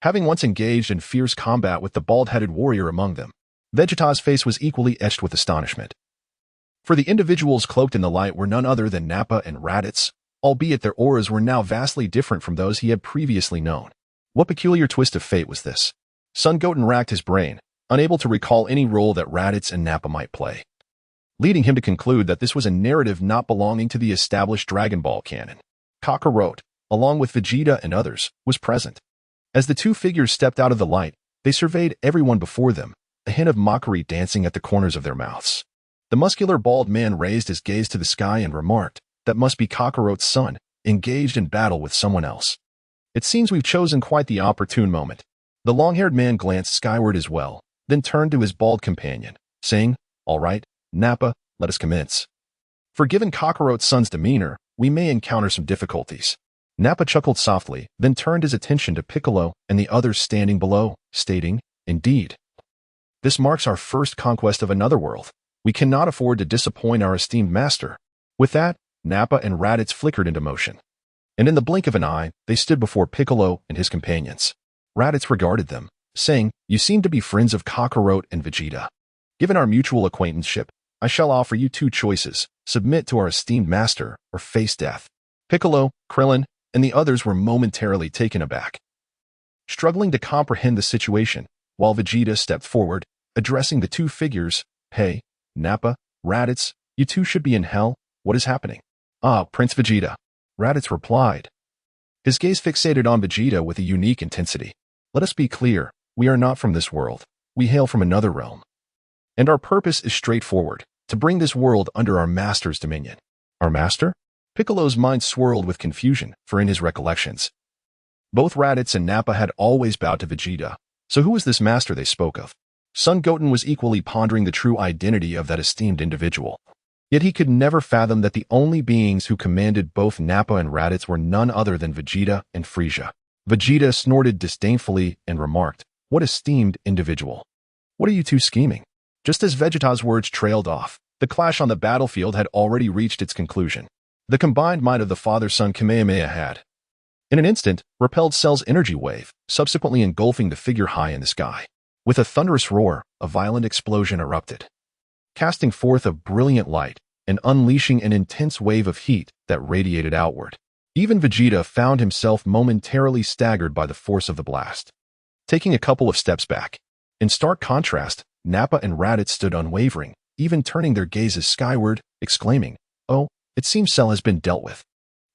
Having once engaged in fierce combat with the bald-headed warrior among them, Vegeta's face was equally etched with astonishment. For the individuals cloaked in the light were none other than Nappa and Raditz, albeit their auras were now vastly different from those he had previously known. What peculiar twist of fate was this? Sun Goten racked his brain, unable to recall any role that Raditz and Nappa might play, leading him to conclude that this was a narrative not belonging to the established Dragon Ball canon. Kakarot, along with Vegeta and others, was present. As the two figures stepped out of the light, they surveyed everyone before them, a hint of mockery dancing at the corners of their mouths. The muscular bald man raised his gaze to the sky and remarked, "That must be Kakarot's son, engaged in battle with someone else. It seems we've chosen quite the opportune moment." The long-haired man glanced skyward as well, then turned to his bald companion, saying, "All right, Nappa, let us commence. For given Kakarot's son's demeanor, we may encounter some difficulties." Nappa chuckled softly, then turned his attention to Piccolo and the others standing below, stating, "Indeed. This marks our first conquest of another world. We cannot afford to disappoint our esteemed master." With that, Nappa and Raditz flickered into motion, and in the blink of an eye, they stood before Piccolo and his companions. Raditz regarded them, saying, "You seem to be friends of Kakarot and Vegeta. Given our mutual acquaintanceship, I shall offer you two choices: submit to our esteemed master, or face death." Piccolo, Krillin, and the others were momentarily taken aback, struggling to comprehend the situation, while Vegeta stepped forward, addressing the two figures. "Hey, Nappa, Raditz, you two should be in hell. What is happening?" "Ah, Prince Vegeta," Raditz replied, his gaze fixated on Vegeta with a unique intensity. "Let us be clear, we are not from this world. We hail from another realm. And our purpose is straightforward, to bring this world under our master's dominion." "Our master?" Piccolo's mind swirled with confusion, for in his recollections, both Raditz and Nappa had always bowed to Vegeta, so who was this master they spoke of? Sun Goten was equally pondering the true identity of that esteemed individual. Yet he could never fathom that the only beings who commanded both Nappa and Raditz were none other than Vegeta and Frieza. Vegeta snorted disdainfully and remarked, "What esteemed individual? What are you two scheming?" Just as Vegeta's words trailed off, the clash on the battlefield had already reached its conclusion. The combined might of the father-son Kamehameha had, in an instant, repelled Cell's energy wave, subsequently engulfing the figure high in the sky. With a thunderous roar, a violent explosion erupted, casting forth a brilliant light and unleashing an intense wave of heat that radiated outward. Even Vegeta found himself momentarily staggered by the force of the blast, taking a couple of steps back. In stark contrast, Nappa and Raditz stood unwavering, even turning their gazes skyward, exclaiming, "Oh, it seems Cell has been dealt with.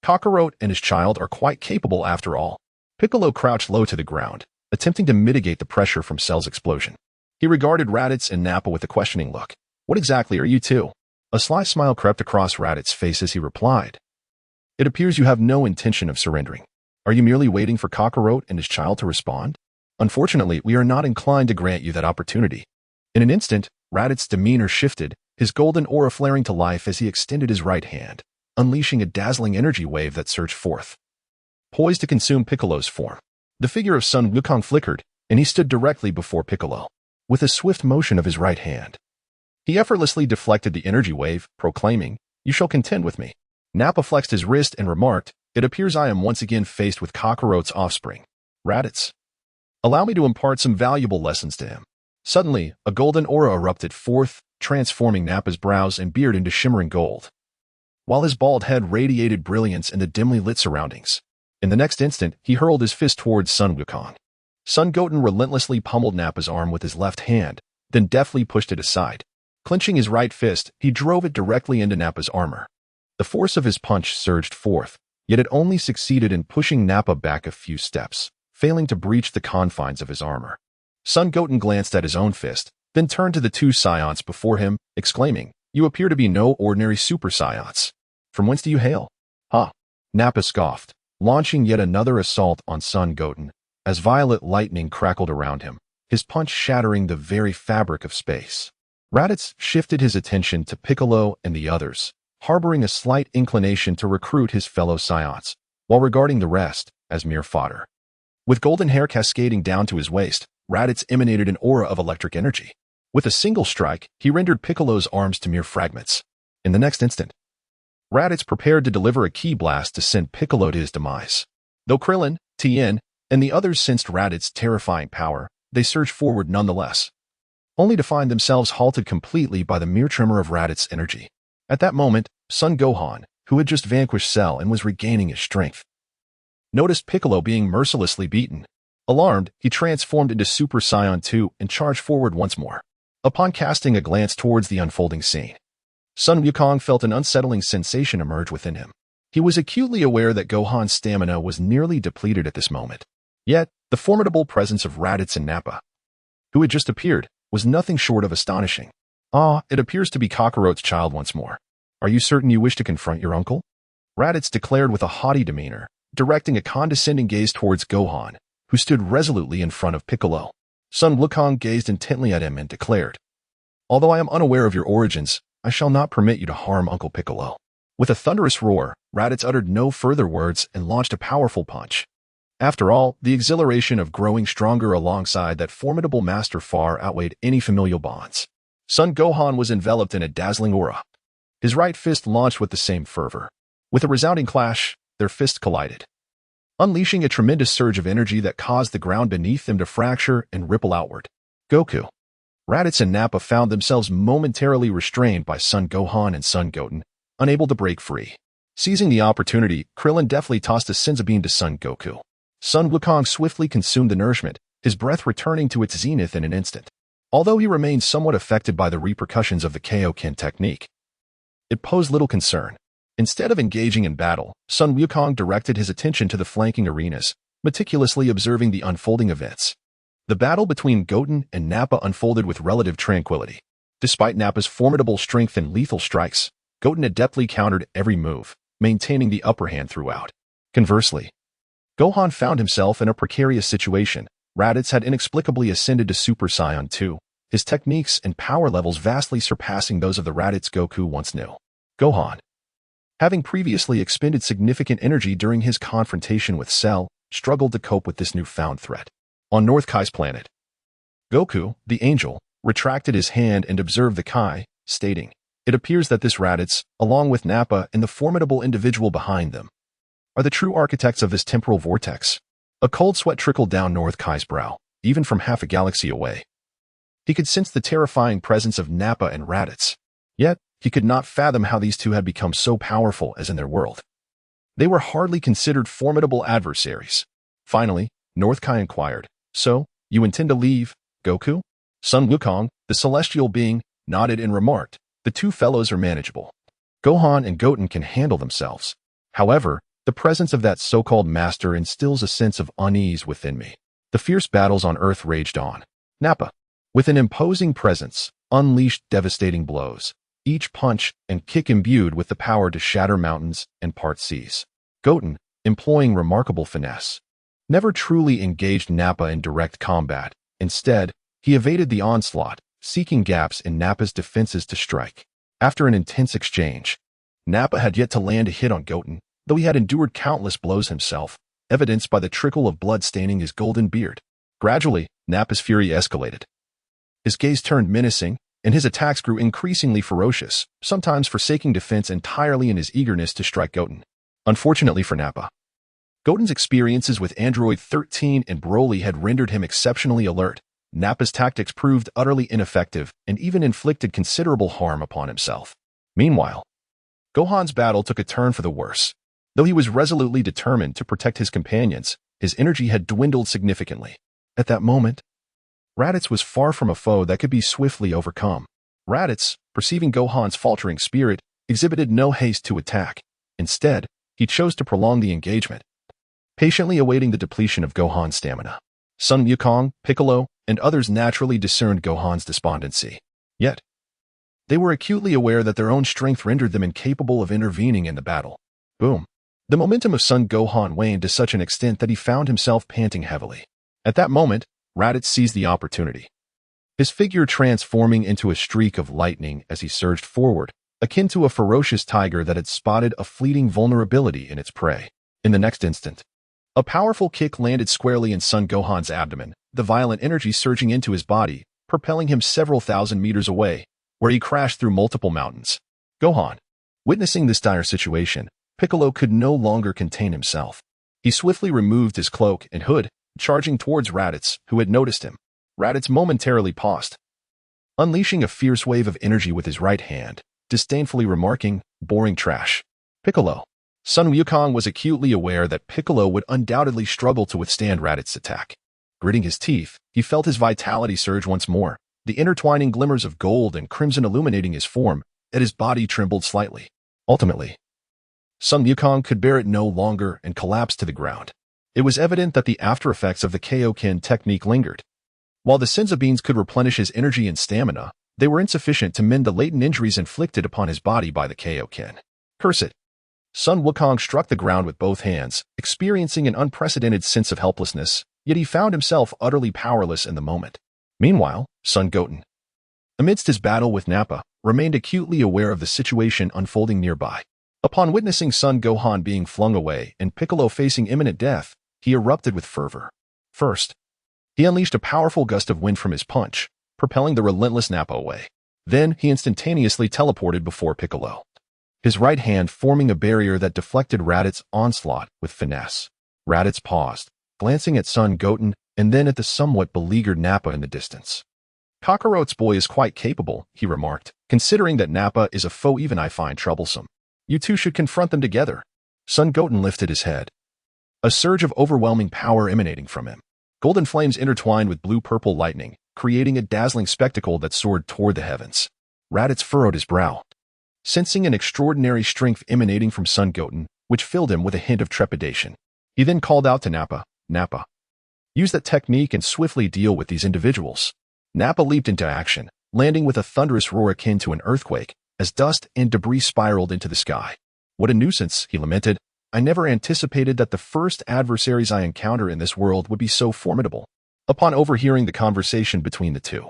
Kakarot and his child are quite capable after all." Piccolo crouched low to the ground, attempting to mitigate the pressure from Cell's explosion. He regarded Raditz and Nappa with a questioning look. "What exactly are you two?" A sly smile crept across Raditz's face as he replied, "It appears you have no intention of surrendering. Are you merely waiting for Kakarot and his child to respond? Unfortunately, we are not inclined to grant you that opportunity." In an instant, Raditz's demeanor shifted, his golden aura flaring to life as he extended his right hand, unleashing a dazzling energy wave that surged forth, poised to consume Piccolo's form. The figure of Sun Wukong flickered, and he stood directly before Piccolo. With a swift motion of his right hand, he effortlessly deflected the energy wave, proclaiming, "You shall contend with me." Nappa flexed his wrist and remarked, "It appears I am once again faced with Kakarot's offspring. Raditz, allow me to impart some valuable lessons to him." Suddenly, a golden aura erupted forth, transforming Nappa's brows and beard into shimmering gold, while his bald head radiated brilliance in the dimly lit surroundings. In the next instant, he hurled his fist towards Sun Wukong. Sun Goten relentlessly pummeled Nappa's arm with his left hand, then deftly pushed it aside. Clenching his right fist, he drove it directly into Nappa's armor. The force of his punch surged forth, yet it only succeeded in pushing Nappa back a few steps, failing to breach the confines of his armor. Sun Goten glanced at his own fist, then turned to the two scions before him, exclaiming, "You appear to be no ordinary super scions. From whence do you hail?" "Ha!" Nappa scoffed, launching yet another assault on Sun Goten, as violet lightning crackled around him, his punch shattering the very fabric of space. Raditz shifted his attention to Piccolo and the others, harboring a slight inclination to recruit his fellow Scions, while regarding the rest as mere fodder. With golden hair cascading down to his waist, Raditz emanated an aura of electric energy. With a single strike, he rendered Piccolo's arms to mere fragments. In the next instant, Raditz prepared to deliver a ki blast to send Piccolo to his demise. Though Krillin, Tien, and the others sensed Raditz's terrifying power, they surged forward nonetheless, only to find themselves halted completely by the mere tremor of Raditz's energy. At that moment, Sun Gohan, who had just vanquished Cell and was regaining his strength, noticed Piccolo being mercilessly beaten. Alarmed, he transformed into Super Saiyan 2 and charged forward once more. Upon casting a glance towards the unfolding scene, Sun Wukong felt an unsettling sensation emerge within him. He was acutely aware that Gohan's stamina was nearly depleted at this moment. Yet, the formidable presence of Raditz and Nappa, who had just appeared, was nothing short of astonishing. "Ah, it appears to be Kakarot's child once more. Are you certain you wish to confront your uncle?" Raditz declared with a haughty demeanor, directing a condescending gaze towards Gohan, who stood resolutely in front of Piccolo. Sun Wukong gazed intently at him and declared, "Although I am unaware of your origins, I shall not permit you to harm Uncle Piccolo." With a thunderous roar, Raditz uttered no further words and launched a powerful punch. After all, the exhilaration of growing stronger alongside that formidable master far outweighed any familial bonds. Sun Gohan was enveloped in a dazzling aura. His right fist launched with the same fervor. With a resounding clash, their fists collided, unleashing a tremendous surge of energy that caused the ground beneath them to fracture and ripple outward. Goku, Raditz and Nappa found themselves momentarily restrained by Sun Gohan and Sun Goten, unable to break free. Seizing the opportunity, Krillin deftly tossed a Senzu beam to Son Goku. Sun Wukong swiftly consumed the nourishment, his breath returning to its zenith in an instant. Although he remained somewhat affected by the repercussions of the akin technique, it posed little concern. Instead of engaging in battle, Sun Wukong directed his attention to the flanking arenas, meticulously observing the unfolding events. The battle between Goten and Nappa unfolded with relative tranquility. Despite Nappa's formidable strength and lethal strikes, Goten adeptly countered every move, maintaining the upper hand throughout. Conversely, Gohan found himself in a precarious situation. Raditz had inexplicably ascended to Super Saiyan 2, his techniques and power levels vastly surpassing those of the Raditz Goku once knew. Gohan, having previously expended significant energy during his confrontation with Cell, struggled to cope with this newfound threat. On North Kai's planet, Goku, the angel, retracted his hand and observed the Kai, stating, "It appears that this Raditz, along with Nappa and the formidable individual behind them, are the true architects of this temporal vortex." A cold sweat trickled down North Kai's brow, even from half a galaxy away. He could sense the terrifying presence of Nappa and Raditz. Yet, he could not fathom how these two had become so powerful as in their world. They were hardly considered formidable adversaries. Finally, North Kai inquired, "So, you intend to leave, Goku?" Sun Wukong, the celestial being, nodded and remarked, "The two fellows are manageable. Gohan and Goten can handle themselves. However, the presence of that so-called master instills a sense of unease within me." The fierce battles on Earth raged on. Nappa, with an imposing presence, unleashed devastating blows, each punch and kick imbued with the power to shatter mountains and part seas. Goten, employing remarkable finesse, never truly engaged Nappa in direct combat. Instead, he evaded the onslaught, seeking gaps in Nappa's defenses to strike. After an intense exchange, Nappa had yet to land a hit on Goten, though he had endured countless blows himself, evidenced by the trickle of blood staining his golden beard. Gradually, Nappa's fury escalated. His gaze turned menacing, and his attacks grew increasingly ferocious, sometimes forsaking defense entirely in his eagerness to strike Goten. Unfortunately for Nappa, Goten's experiences with Android 13 and Broly had rendered him exceptionally alert. Nappa's tactics proved utterly ineffective and even inflicted considerable harm upon himself. Meanwhile, Gohan's battle took a turn for the worse. Though he was resolutely determined to protect his companions, his energy had dwindled significantly. At that moment, Raditz was far from a foe that could be swiftly overcome. Raditz, perceiving Gohan's faltering spirit, exhibited no haste to attack. Instead, he chose to prolong the engagement, patiently awaiting the depletion of Gohan's stamina. Sun Wukong, Piccolo, and others naturally discerned Gohan's despondency. Yet, they were acutely aware that their own strength rendered them incapable of intervening in the battle. Boom. The momentum of Sun Gohan waned to such an extent that he found himself panting heavily. At that moment, Raditz seized the opportunity. his figure transforming into a streak of lightning as he surged forward, akin to a ferocious tiger that had spotted a fleeting vulnerability in its prey. In the next instant, a powerful kick landed squarely in Sun Gohan's abdomen, the violent energy surging into his body, propelling him several thousand meters away, where he crashed through multiple mountains. Gohan, witnessing this dire situation, Piccolo could no longer contain himself. He swiftly removed his cloak and hood, charging towards Raditz, who had noticed him. Raditz momentarily paused, unleashing a fierce wave of energy with his right hand, disdainfully remarking, "Boring trash." Piccolo. Sun Wukong was acutely aware that Piccolo would undoubtedly struggle to withstand Raditz's attack. Gritting his teeth, he felt his vitality surge once more, the intertwining glimmers of gold and crimson illuminating his form, and his body trembled slightly. Ultimately, Sun Wukong could bear it no longer and collapsed to the ground. It was evident that the after-effects of the Kaioken technique lingered. While the Senzu beans could replenish his energy and stamina, they were insufficient to mend the latent injuries inflicted upon his body by the Kaioken. Curse it! Sun Wukong struck the ground with both hands, experiencing an unprecedented sense of helplessness, yet he found himself utterly powerless in the moment. Meanwhile, Sun Goten, amidst his battle with Nappa, remained acutely aware of the situation unfolding nearby. Upon witnessing Sun Gohan being flung away and Piccolo facing imminent death, he erupted with fervor. First, he unleashed a powerful gust of wind from his punch, propelling the relentless Nappa away. Then he instantaneously teleported before Piccolo, his right hand forming a barrier that deflected Raditz's onslaught with finesse. Raditz paused, glancing at Sun Goten and then at the somewhat beleaguered Nappa in the distance. "Kakarot's boy is quite capable," he remarked, "considering that Nappa is a foe even I find troublesome. You two should confront them together." Sun Goten lifted his head, a surge of overwhelming power emanating from him. Golden flames intertwined with blue-purple lightning, creating a dazzling spectacle that soared toward the heavens. Raditz furrowed his brow, sensing an extraordinary strength emanating from Sun Goten, which filled him with a hint of trepidation. He then called out to Nappa, "Nappa, use that technique and swiftly deal with these individuals." Nappa leaped into action, landing with a thunderous roar akin to an earthquake, as dust and debris spiraled into the sky. "What a nuisance," he lamented. "I never anticipated that the first adversaries I encounter in this world would be so formidable." Upon overhearing the conversation between the two,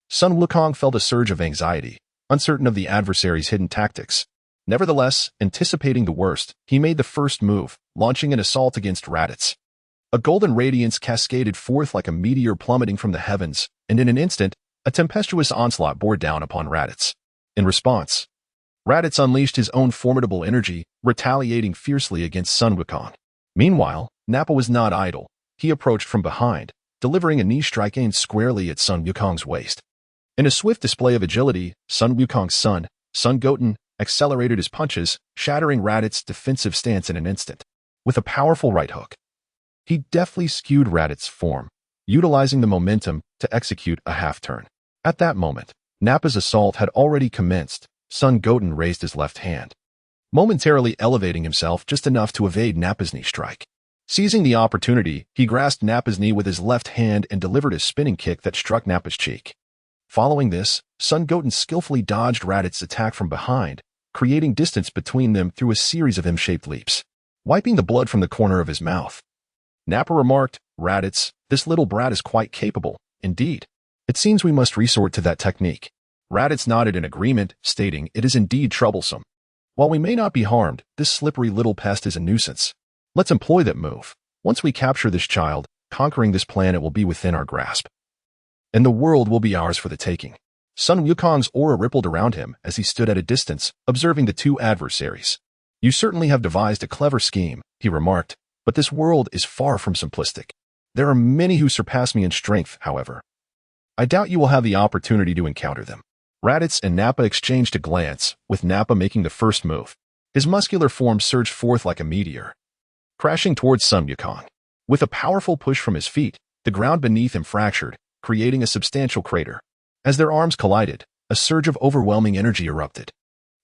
Sun Wukong felt a surge of anxiety, uncertain of the adversary's hidden tactics. Nevertheless, anticipating the worst, he made the first move, launching an assault against Raditz. A golden radiance cascaded forth like a meteor plummeting from the heavens, and in an instant, a tempestuous onslaught bore down upon Raditz. In response, Raditz unleashed his own formidable energy, retaliating fiercely against Sun Wukong. Meanwhile, Nappa was not idle. He approached from behind, delivering a knee strike aimed squarely at Sun Wukong's waist. In a swift display of agility, Sun Wukong's son, Sun Goten, accelerated his punches, shattering Raditz's defensive stance in an instant. With a powerful right hook, he deftly skewed Raditz's form, utilizing the momentum to execute a half-turn. At that moment, Nappa's assault had already commenced. Sun Goten raised his left hand, momentarily elevating himself just enough to evade Nappa's knee strike. Seizing the opportunity, he grasped Nappa's knee with his left hand and delivered a spinning kick that struck Nappa's cheek. Following this, Sun Goten skillfully dodged Raditz's attack from behind, creating distance between them through a series of M-shaped leaps. Wiping the blood from the corner of his mouth, Nappa remarked, "Raditz, this little brat is quite capable, indeed. It seems we must resort to that technique." Raditz nodded in agreement, stating, "It is indeed troublesome. While we may not be harmed, this slippery little pest is a nuisance. Let's employ that move. Once we capture this child, conquering this planet will be within our grasp, and the world will be ours for the taking." Sun Wukong's aura rippled around him as he stood at a distance, observing the two adversaries. "You certainly have devised a clever scheme," he remarked, "but this world is far from simplistic. There are many who surpass me in strength, however. I doubt you will have the opportunity to encounter them." Raditz and Nappa exchanged a glance, with Nappa making the first move. His muscular form surged forth like a meteor, crashing towards Sun Wukong. With a powerful push from his feet, the ground beneath him fractured, creating a substantial crater. As their arms collided, a surge of overwhelming energy erupted.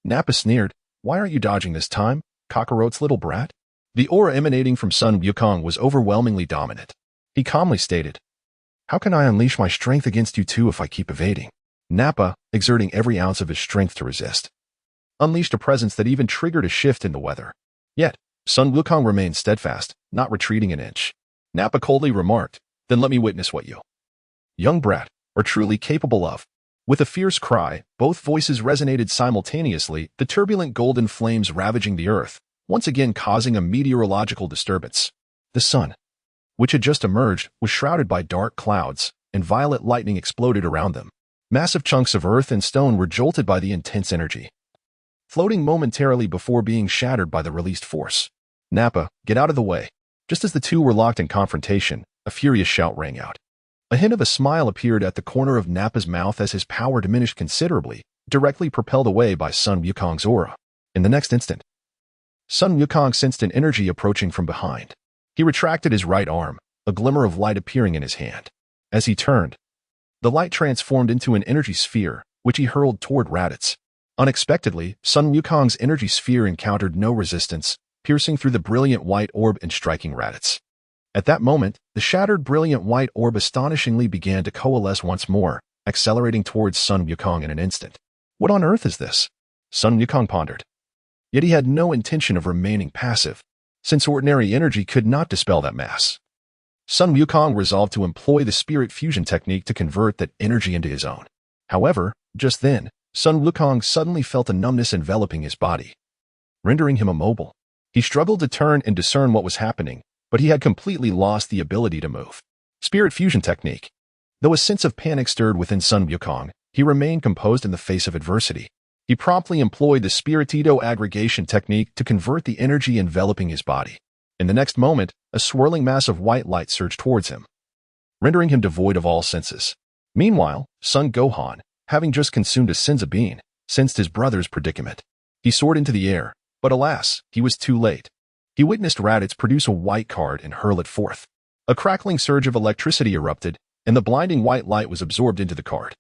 Nappa sneered, "Why aren't you dodging this time, Kakarot's little brat?" The aura emanating from Sun Wukong was overwhelmingly dominant. He calmly stated, "How can I unleash my strength against you two if I keep evading?" Nappa, exerting every ounce of his strength to resist, unleashed a presence that even triggered a shift in the weather. Yet, Sun Wukong remained steadfast, not retreating an inch. Nappa coldly remarked, "Then let me witness what you young brat, or truly capable of. With a fierce cry, both voices resonated simultaneously, the turbulent golden flames ravaging the earth, once again causing a meteorological disturbance. The sun, which had just emerged, was shrouded by dark clouds, and violet lightning exploded around them. Massive chunks of earth and stone were jolted by the intense energy, floating momentarily before being shattered by the released force. Nappa, get out of the way. Just as the two were locked in confrontation, a furious shout rang out. A hint of a smile appeared at the corner of Nappa's mouth as his power diminished considerably, directly propelled away by Sun Wukong's aura. In the next instant, Sun Wukong sensed an energy approaching from behind. He retracted his right arm, a glimmer of light appearing in his hand. As he turned, the light transformed into an energy sphere, which he hurled toward Raditz. Unexpectedly, Sun Wukong's energy sphere encountered no resistance, piercing through the brilliant white orb and striking Raditz. At that moment, the shattered brilliant white orb astonishingly began to coalesce once more, accelerating towards Sun Wukong in an instant. What on earth is this? Sun Wukong pondered. Yet he had no intention of remaining passive, since ordinary energy could not dispel that mass. Sun Wukong resolved to employ the spirit fusion technique to convert that energy into his own. However, just then, Sun Wukong suddenly felt a numbness enveloping his body, rendering him immobile. He struggled to turn and discern what was happening, but he had completely lost the ability to move. Spirit fusion technique. Though a sense of panic stirred within Sun Wukong, he remained composed in the face of adversity. He promptly employed the spiritito aggregation technique to convert the energy enveloping his body. In the next moment, a swirling mass of white light surged towards him, rendering him devoid of all senses. Meanwhile, Sun Gohan, having just consumed a Senza bean, sensed his brother's predicament. He soared into the air, but alas, he was too late. He witnessed Raditz produce a white card and hurl it forth. A crackling surge of electricity erupted, and the blinding white light was absorbed into the card.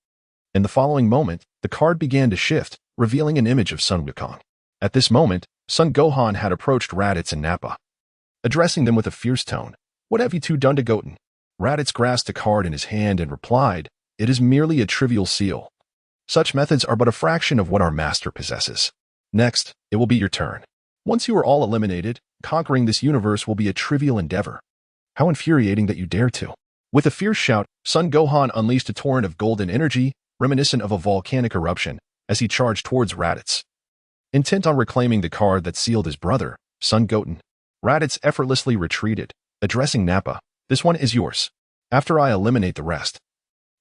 In the following moment, the card began to shift, revealing an image of Sun Wukong. At this moment, Sun Gohan had approached Raditz and Nappa, addressing them with a fierce tone. What have you two done to Goten? Raditz grasped the card in his hand and replied, it is merely a trivial seal. Such methods are but a fraction of what our master possesses. Next, it will be your turn. Once you are all eliminated, conquering this universe will be a trivial endeavor. How infuriating that you dare to. With a fierce shout, Sun Gohan unleashed a torrent of golden energy, reminiscent of a volcanic eruption, as he charged towards Raditz. Intent on reclaiming the card that sealed his brother, Sun Goten, Raditz effortlessly retreated, addressing Nappa. This one is yours. After I eliminate the rest,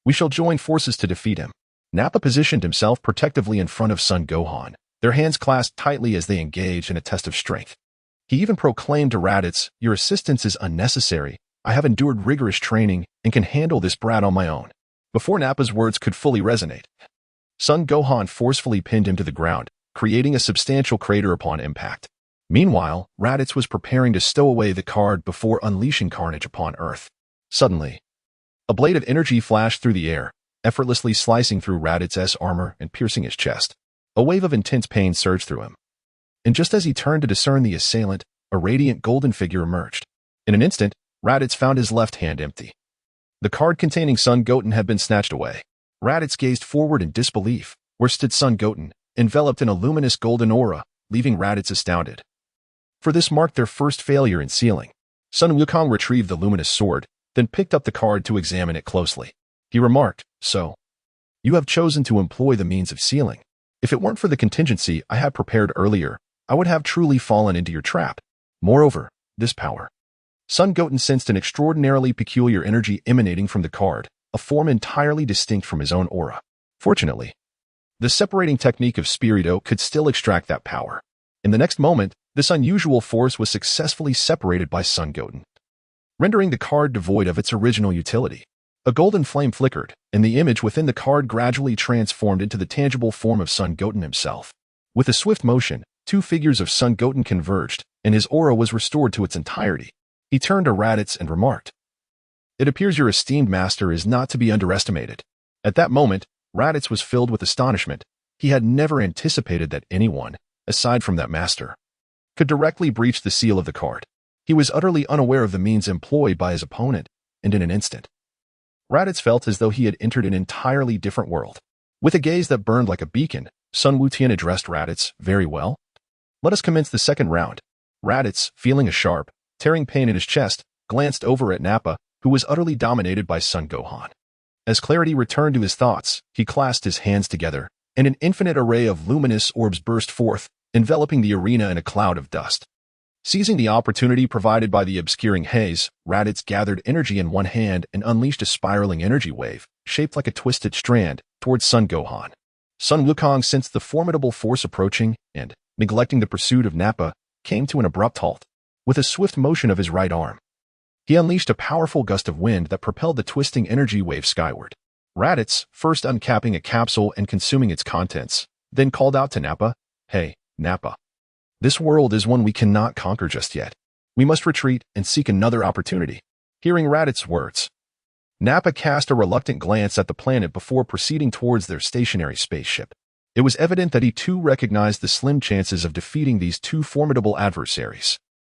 we shall join forces to defeat him. Nappa positioned himself protectively in front of Sun Gohan, their hands clasped tightly as they engaged in a test of strength. He even proclaimed to Raditz, your assistance is unnecessary. I have endured rigorous training and can handle this brat on my own. Before Nappa's words could fully resonate, Sun Gohan forcefully pinned him to the ground, creating a substantial crater upon impact. Meanwhile, Raditz was preparing to stow away the card before unleashing carnage upon Earth. Suddenly, a blade of energy flashed through the air, effortlessly slicing through Raditz's armor and piercing his chest. A wave of intense pain surged through him. And just as he turned to discern the assailant, a radiant golden figure emerged. In an instant, Raditz found his left hand empty. The card containing Sun Goten had been snatched away. Raditz gazed forward in disbelief, where stood Sun Goten, enveloped in a luminous golden aura, leaving Raditz astounded. For this marked their first failure in sealing. Sun Wukong retrieved the luminous sword, then picked up the card to examine it closely. He remarked, so, you have chosen to employ the means of sealing. If it weren't for the contingency I had prepared earlier, I would have truly fallen into your trap. Moreover, this power. Sun Goten sensed an extraordinarily peculiar energy emanating from the card, a form entirely distinct from his own aura. Fortunately, the separating technique of Spirito could still extract that power. In the next moment, this unusual force was successfully separated by Sun Goten, rendering the card devoid of its original utility. A golden flame flickered, and the image within the card gradually transformed into the tangible form of Sun Goten himself. With a swift motion, two figures of Sun Goten converged, and his aura was restored to its entirety. He turned to Raditz and remarked, it appears your esteemed master is not to be underestimated. At that moment, Raditz was filled with astonishment. He had never anticipated that anyone, aside from that master, could directly breach the seal of the card. He was utterly unaware of the means employed by his opponent, and in an instant, Raditz felt as though he had entered an entirely different world. With a gaze that burned like a beacon, Sun Wutian addressed Raditz, very well. Let us commence the second round. Raditz, feeling a sharp, tearing pain in his chest, glanced over at Nappa, who was utterly dominated by Sun Gohan. As clarity returned to his thoughts, he clasped his hands together, and an infinite array of luminous orbs burst forth, enveloping the arena in a cloud of dust. Seizing the opportunity provided by the obscuring haze, Raditz gathered energy in one hand and unleashed a spiraling energy wave, shaped like a twisted strand, towards Sun Gohan. Sun Wukong sensed the formidable force approaching and, neglecting the pursuit of Nappa, came to an abrupt halt. With a swift motion of his right arm, he unleashed a powerful gust of wind that propelled the twisting energy wave skyward. Raditz, first uncapping a capsule and consuming its contents, then called out to Nappa, "Hey, Nappa. This world is one we cannot conquer just yet. We must retreat and seek another opportunity." Hearing Raditz's words, Nappa cast a reluctant glance at the planet before proceeding towards their stationary spaceship. It was evident that he too recognized the slim chances of defeating these two formidable adversaries.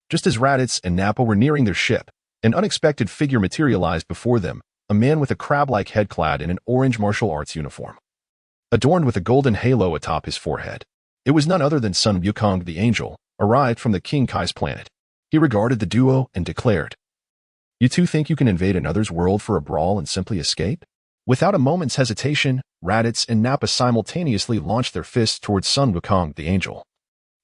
Just as Raditz and Nappa were nearing their ship, an unexpected figure materialized before them, a man with a crab-like head clad in an orange martial arts uniform, adorned with a golden halo atop his forehead. It was none other than Sun Wukong the Angel, arrived from the King Kai's planet. He regarded the duo and declared, "You two think you can invade another's world for a brawl and simply escape?" Without a moment's hesitation, Raditz and Nappa simultaneously launched their fists towards Sun Wukong the Angel,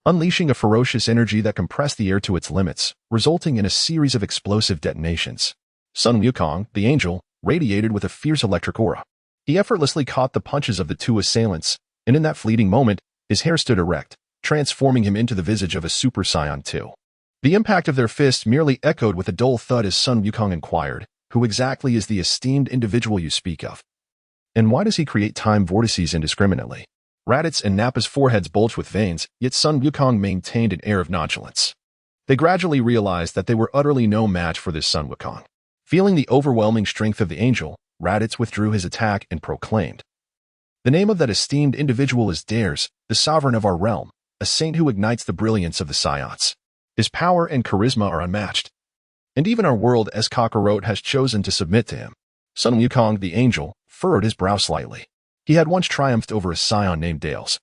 unleashing a ferocious energy that compressed the air to its limits, resulting in a series of explosive detonations. Sun Wukong the Angel radiated with a fierce electric aura. He effortlessly caught the punches of the two assailants, and in that fleeting moment, his hair stood erect, transforming him into the visage of a Super Saiyan 2. The impact of their fists merely echoed with a dull thud as Sun Wukong inquired, "Who exactly is the esteemed individual you speak of? And why does he create time vortices indiscriminately?" Raditz and Nappa's foreheads bulged with veins, yet Sun Wukong maintained an air of nonchalance. They gradually realized that they were utterly no match for this Sun Wukong. Feeling the overwhelming strength of the angel, Raditz withdrew his attack and proclaimed, "The name of that esteemed individual is Dares, the sovereign of our realm, a saint who ignites the brilliance of the Saiyans. His power and charisma are unmatched, and even our world-'s Kakarot has chosen to submit to him." Sun Wukong the Angel furrowed his brow slightly. He had once triumphed over a scion named Dales.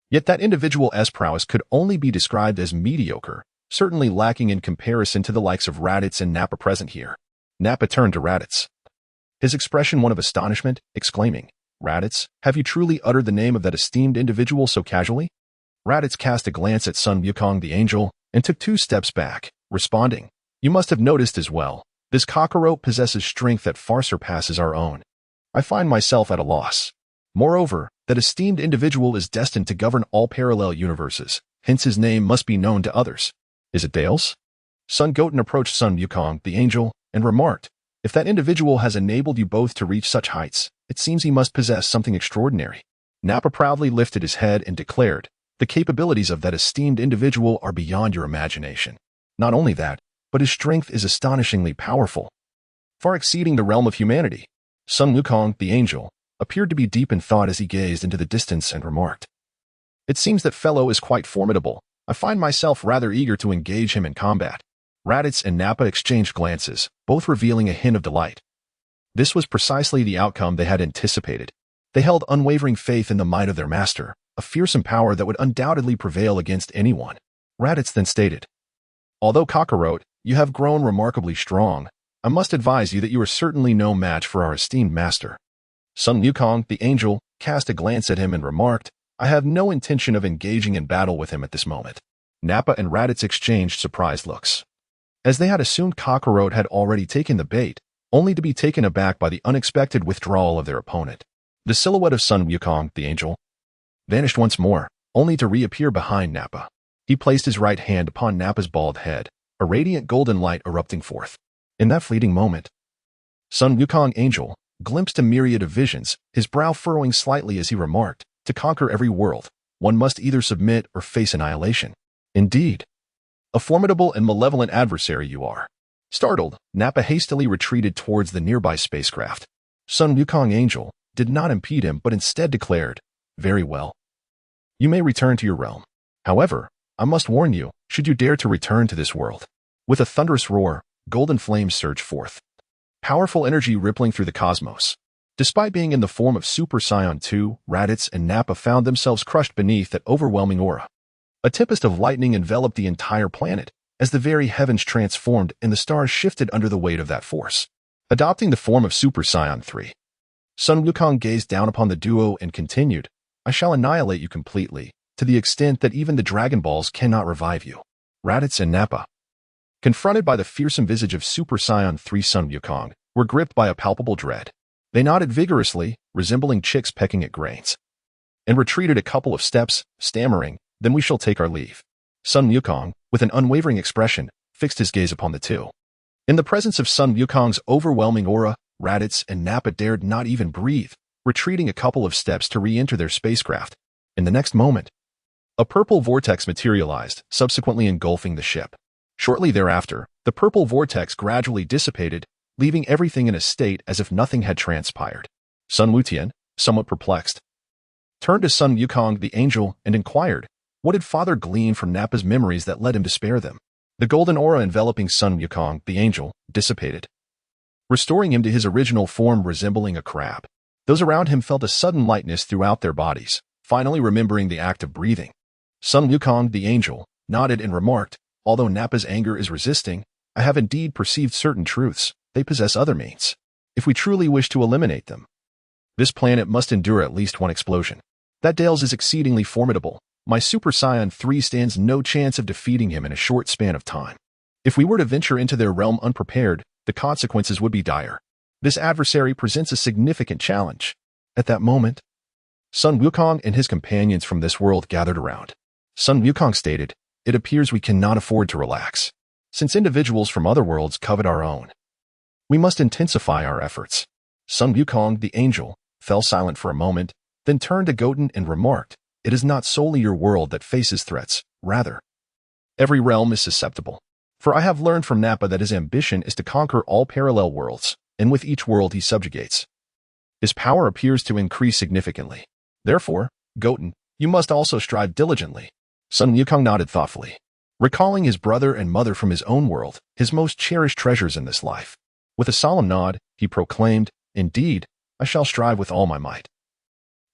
Yet that individual's prowess could only be described as mediocre, certainly lacking in comparison to the likes of Raditz and Nappa present here. Nappa turned to Raditz, his expression one of astonishment, exclaiming, "Raditz, have you truly uttered the name of that esteemed individual so casually?" Raditz cast a glance at Sun Wukong the Angel and took 2 steps back, responding, "You must have noticed as well. This Kakarot possesses strength that far surpasses our own. I find myself at a loss. Moreover, that esteemed individual is destined to govern all parallel universes, hence his name must be known to others. Is it Dales?" Sun Goten approached Sun Wukong the Angel and remarked, "If that individual has enabled you both to reach such heights, it seems he must possess something extraordinary." Nappa proudly lifted his head and declared, "The capabilities of that esteemed individual are beyond your imagination. Not only that, but his strength is astonishingly powerful, far exceeding the realm of humanity." Sun Wukong the Angel appeared to be deep in thought as he gazed into the distance and remarked, "It seems that fellow is quite formidable. I find myself rather eager to engage him in combat." Raditz and Nappa exchanged glances, both revealing a hint of delight. This was precisely the outcome they had anticipated. They held unwavering faith in the might of their master, a fearsome power that would undoubtedly prevail against anyone. Raditz then stated, "Although Kakarot, you have grown remarkably strong, I must advise you that you are certainly no match for our esteemed master." Sun Wukong the Angel cast a glance at him and remarked, "I have no intention of engaging in battle with him at this moment." Nappa and Raditz exchanged surprised looks, as they had assumed Kakarot had already taken the bait, only to be taken aback by the unexpected withdrawal of their opponent. The silhouette of Sun Wukong the Angel vanished once more, only to reappear behind Nappa. He placed his right hand upon Nappa's bald head, a radiant golden light erupting forth. In that fleeting moment, Sun Wukong Angel glimpsed a myriad of visions, his brow furrowing slightly as he remarked, "To conquer every world, one must either submit or face annihilation. Indeed, a formidable and malevolent adversary you are." Startled, Nappa hastily retreated towards the nearby spacecraft. Sun Wukong Angel did not impede him but instead declared, "Very well. You may return to your realm. However, I must warn you, should you dare to return to this world." With a thunderous roar, golden flames surged forth, powerful energy rippling through the cosmos. Despite being in the form of Super Saiyan 2, Raditz and Nappa found themselves crushed beneath that overwhelming aura. A tempest of lightning enveloped the entire planet, as the very heavens transformed and the stars shifted under the weight of that force. Adopting the form of Super Saiyan 3, Sun Wukong gazed down upon the duo and continued, I shall annihilate you completely, to the extent that even the Dragon Balls cannot revive you. Raditz and Nappa, confronted by the fearsome visage of Super Saiyan 3 Sun Wukong, were gripped by a palpable dread. They nodded vigorously, resembling chicks pecking at grains, and retreated a couple of steps, stammering, then we shall take our leave. Sun Wukong, with an unwavering expression, fixed his gaze upon the two. In the presence of Sun Wukong's overwhelming aura, Raditz and Nappa dared not even breathe, retreating a couple of steps to re-enter their spacecraft. In the next moment, a purple vortex materialized, subsequently engulfing the ship. Shortly thereafter, the purple vortex gradually dissipated, leaving everything in a state as if nothing had transpired. Sun Wutian, somewhat perplexed, turned to Sun Wukong the angel and inquired, what did Father glean from Nappa's memories that led him to spare them? The golden aura enveloping Sun Wukong the angel dissipated, restoring him to his original form resembling a crab. Those around him felt a sudden lightness throughout their bodies, finally remembering the act of breathing. Sun Wukong the angel nodded and remarked, although Nappa's anger is resisting, I have indeed perceived certain truths. They possess other means. If we truly wish to eliminate them, this planet must endure at least one explosion. That Dale's is exceedingly formidable. My Super Saiyan 3 stands no chance of defeating him in a short span of time. If we were to venture into their realm unprepared, the consequences would be dire. This adversary presents a significant challenge. At that moment, Sun Wukong and his companions from this world gathered around. Sun Wukong stated, it appears we cannot afford to relax. Since individuals from other worlds covet our own, we must intensify our efforts. Sun Wukong the angel fell silent for a moment, then turned to Goten and remarked, it is not solely your world that faces threats, rather, every realm is susceptible. For I have learned from Nappa that his ambition is to conquer all parallel worlds, and with each world he subjugates, his power appears to increase significantly. Therefore, Goten, you must also strive diligently. Sun Wukong nodded thoughtfully, recalling his brother and mother from his own world, his most cherished treasures in this life. With a solemn nod, he proclaimed, indeed, I shall strive with all my might.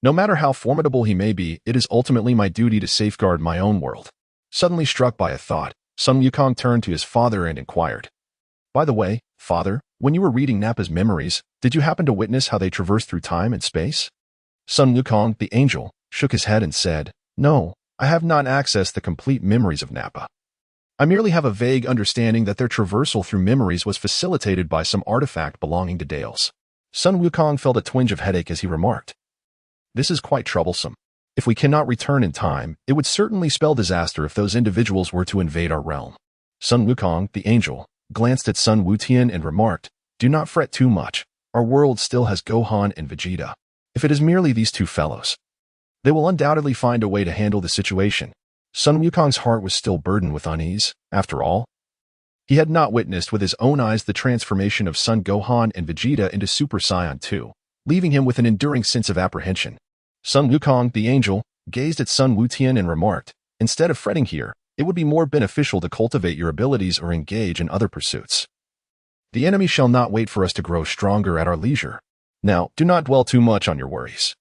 No matter how formidable he may be, it is ultimately my duty to safeguard my own world. Suddenly struck by a thought, Sun Wukong turned to his father and inquired, by the way, father, when you were reading Nappa's memories, did you happen to witness how they traverse through time and space? Sun Wukong, the angel, shook his head and said, no, I have not accessed the complete memories of Nappa. I merely have a vague understanding that their traversal through memories was facilitated by some artifact belonging to Dale's. Sun Wukong felt a twinge of headache as he remarked, this is quite troublesome. If we cannot return in time, it would certainly spell disaster if those individuals were to invade our realm. Sun Wukong, the angel, glanced at Sun Wutian and remarked, do not fret too much. Our world still has Gohan and Vegeta. If it is merely these two fellows, they will undoubtedly find a way to handle the situation. Sun Wukong's heart was still burdened with unease. After all, he had not witnessed with his own eyes the transformation of Son Gohan and Vegeta into Super Saiyan 2, leaving him with an enduring sense of apprehension. Sun Wukong, the angel, gazed at Sun Wutian and remarked, instead of fretting here, it would be more beneficial to cultivate your abilities or engage in other pursuits. The enemy shall not wait for us to grow stronger at our leisure. Now, do not dwell too much on your worries.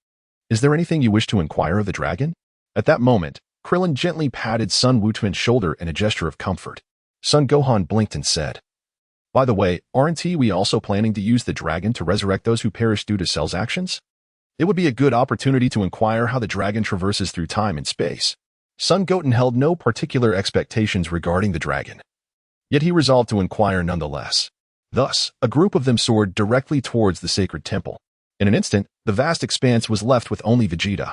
Is there anything you wish to inquire of the dragon? At that moment, Krillin gently patted Sun Wutian's shoulder in a gesture of comfort. Son Gohan blinked and said, by the way, aren't we also planning to use the dragon to resurrect those who perished due to Cell's actions? It would be a good opportunity to inquire how the dragon traverses through time and space. Son Goten held no particular expectations regarding the dragon, yet he resolved to inquire nonetheless. Thus, a group of them soared directly towards the sacred temple. In an instant, the vast expanse was left with only Vegeta.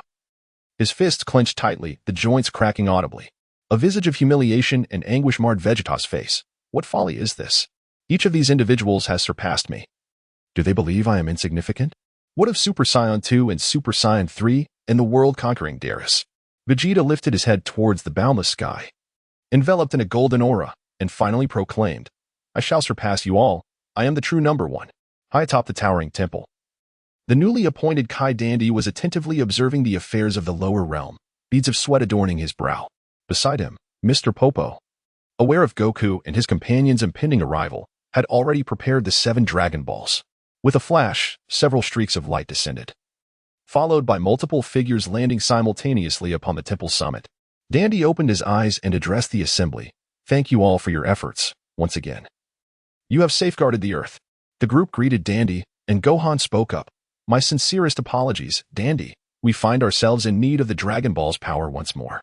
His fists clenched tightly, the joints cracking audibly. A visage of humiliation and anguish marred Vegeta's face. What folly is this? Each of these individuals has surpassed me. Do they believe I am insignificant? What of Super Saiyan 2 and Super Saiyan 3 and the world-conquering Darius? Vegeta lifted his head towards the boundless sky, enveloped in a golden aura, and finally proclaimed, I shall surpass you all. I am the true number one. High atop the towering temple, the newly appointed Kai Dandy was attentively observing the affairs of the lower realm, beads of sweat adorning his brow. Beside him, Mr. Popo, aware of Goku and his companions' impending arrival, had already prepared the 7 Dragon Balls. With a flash, several streaks of light descended, followed by multiple figures landing simultaneously upon the temple summit. Dandy opened his eyes and addressed the assembly. Thank you all for your efforts, once again. You have safeguarded the Earth. The group greeted Dandy, and Gohan spoke up. My sincerest apologies, Dandy. We find ourselves in need of the Dragon Ball's power once more.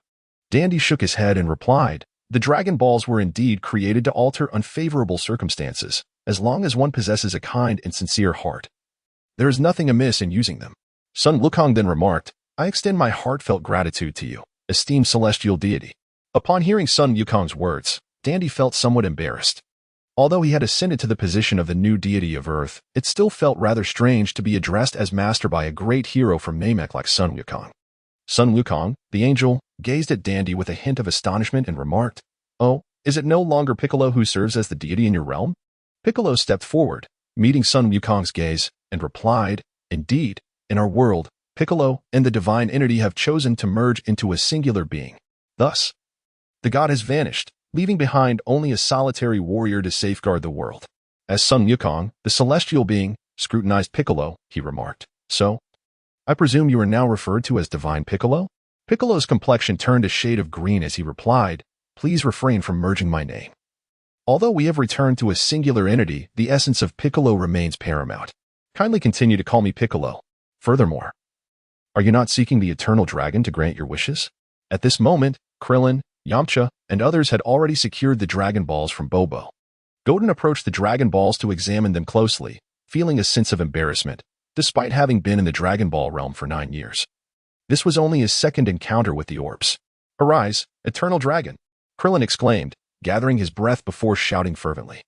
Dandy shook his head and replied, the Dragon Balls were indeed created to alter unfavorable circumstances, as long as one possesses a kind and sincere heart. There is nothing amiss in using them. Sun Wukong then remarked, I extend my heartfelt gratitude to you, esteemed celestial deity. Upon hearing Sun Wukong's words, Dandy felt somewhat embarrassed. Although he had ascended to the position of the new deity of Earth, it still felt rather strange to be addressed as master by a great hero from Namek like Sun Wukong. Sun Wukong, the angel, gazed at Dandy with a hint of astonishment and remarked, Oh, is it no longer Piccolo who serves as the deity in your realm? Piccolo stepped forward, meeting Sun Wukong's gaze, and replied, Indeed, in our world, Piccolo and the divine entity have chosen to merge into a singular being. Thus, the god has vanished, leaving behind only a solitary warrior to safeguard the world. As Sun Wukong, the celestial being, scrutinized Piccolo, he remarked, So, I presume you are now referred to as Divine Piccolo? Piccolo's complexion turned a shade of green as he replied, Please refrain from merging my name. Although we have returned to a singular entity, the essence of Piccolo remains paramount. Kindly continue to call me Piccolo. Furthermore, are you not seeking the eternal dragon to grant your wishes? At this moment, Krillin, Yamcha, and others had already secured the Dragon Balls from Bobo. Goten approached the Dragon Balls to examine them closely, feeling a sense of embarrassment, despite having been in the Dragon Ball realm for 9 years. This was only his second encounter with the orbs. Arise, Eternal Dragon! Krillin exclaimed, gathering his breath before shouting fervently.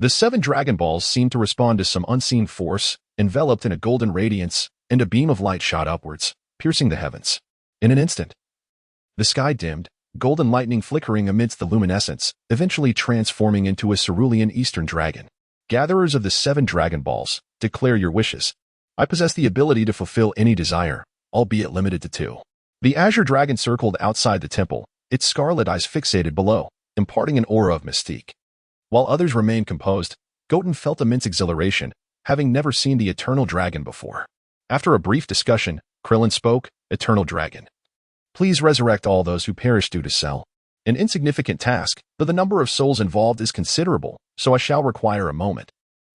The 7 Dragon Balls seemed to respond to some unseen force, enveloped in a golden radiance, and a beam of light shot upwards, piercing the heavens. In an instant, the sky dimmed, golden lightning flickering amidst the luminescence, eventually transforming into a cerulean eastern dragon. Gatherers of the 7 Dragon Balls, declare your wishes. I possess the ability to fulfill any desire, albeit limited to 2. The azure dragon circled outside the temple, its scarlet eyes fixated below, imparting an aura of mystique. While others remained composed, Goten felt immense exhilaration, having never seen the Eternal Dragon before. After a brief discussion, Krillin spoke, Eternal Dragon. Please resurrect all those who perished due to Cell. An insignificant task, though the number of souls involved is considerable, so I shall require a moment.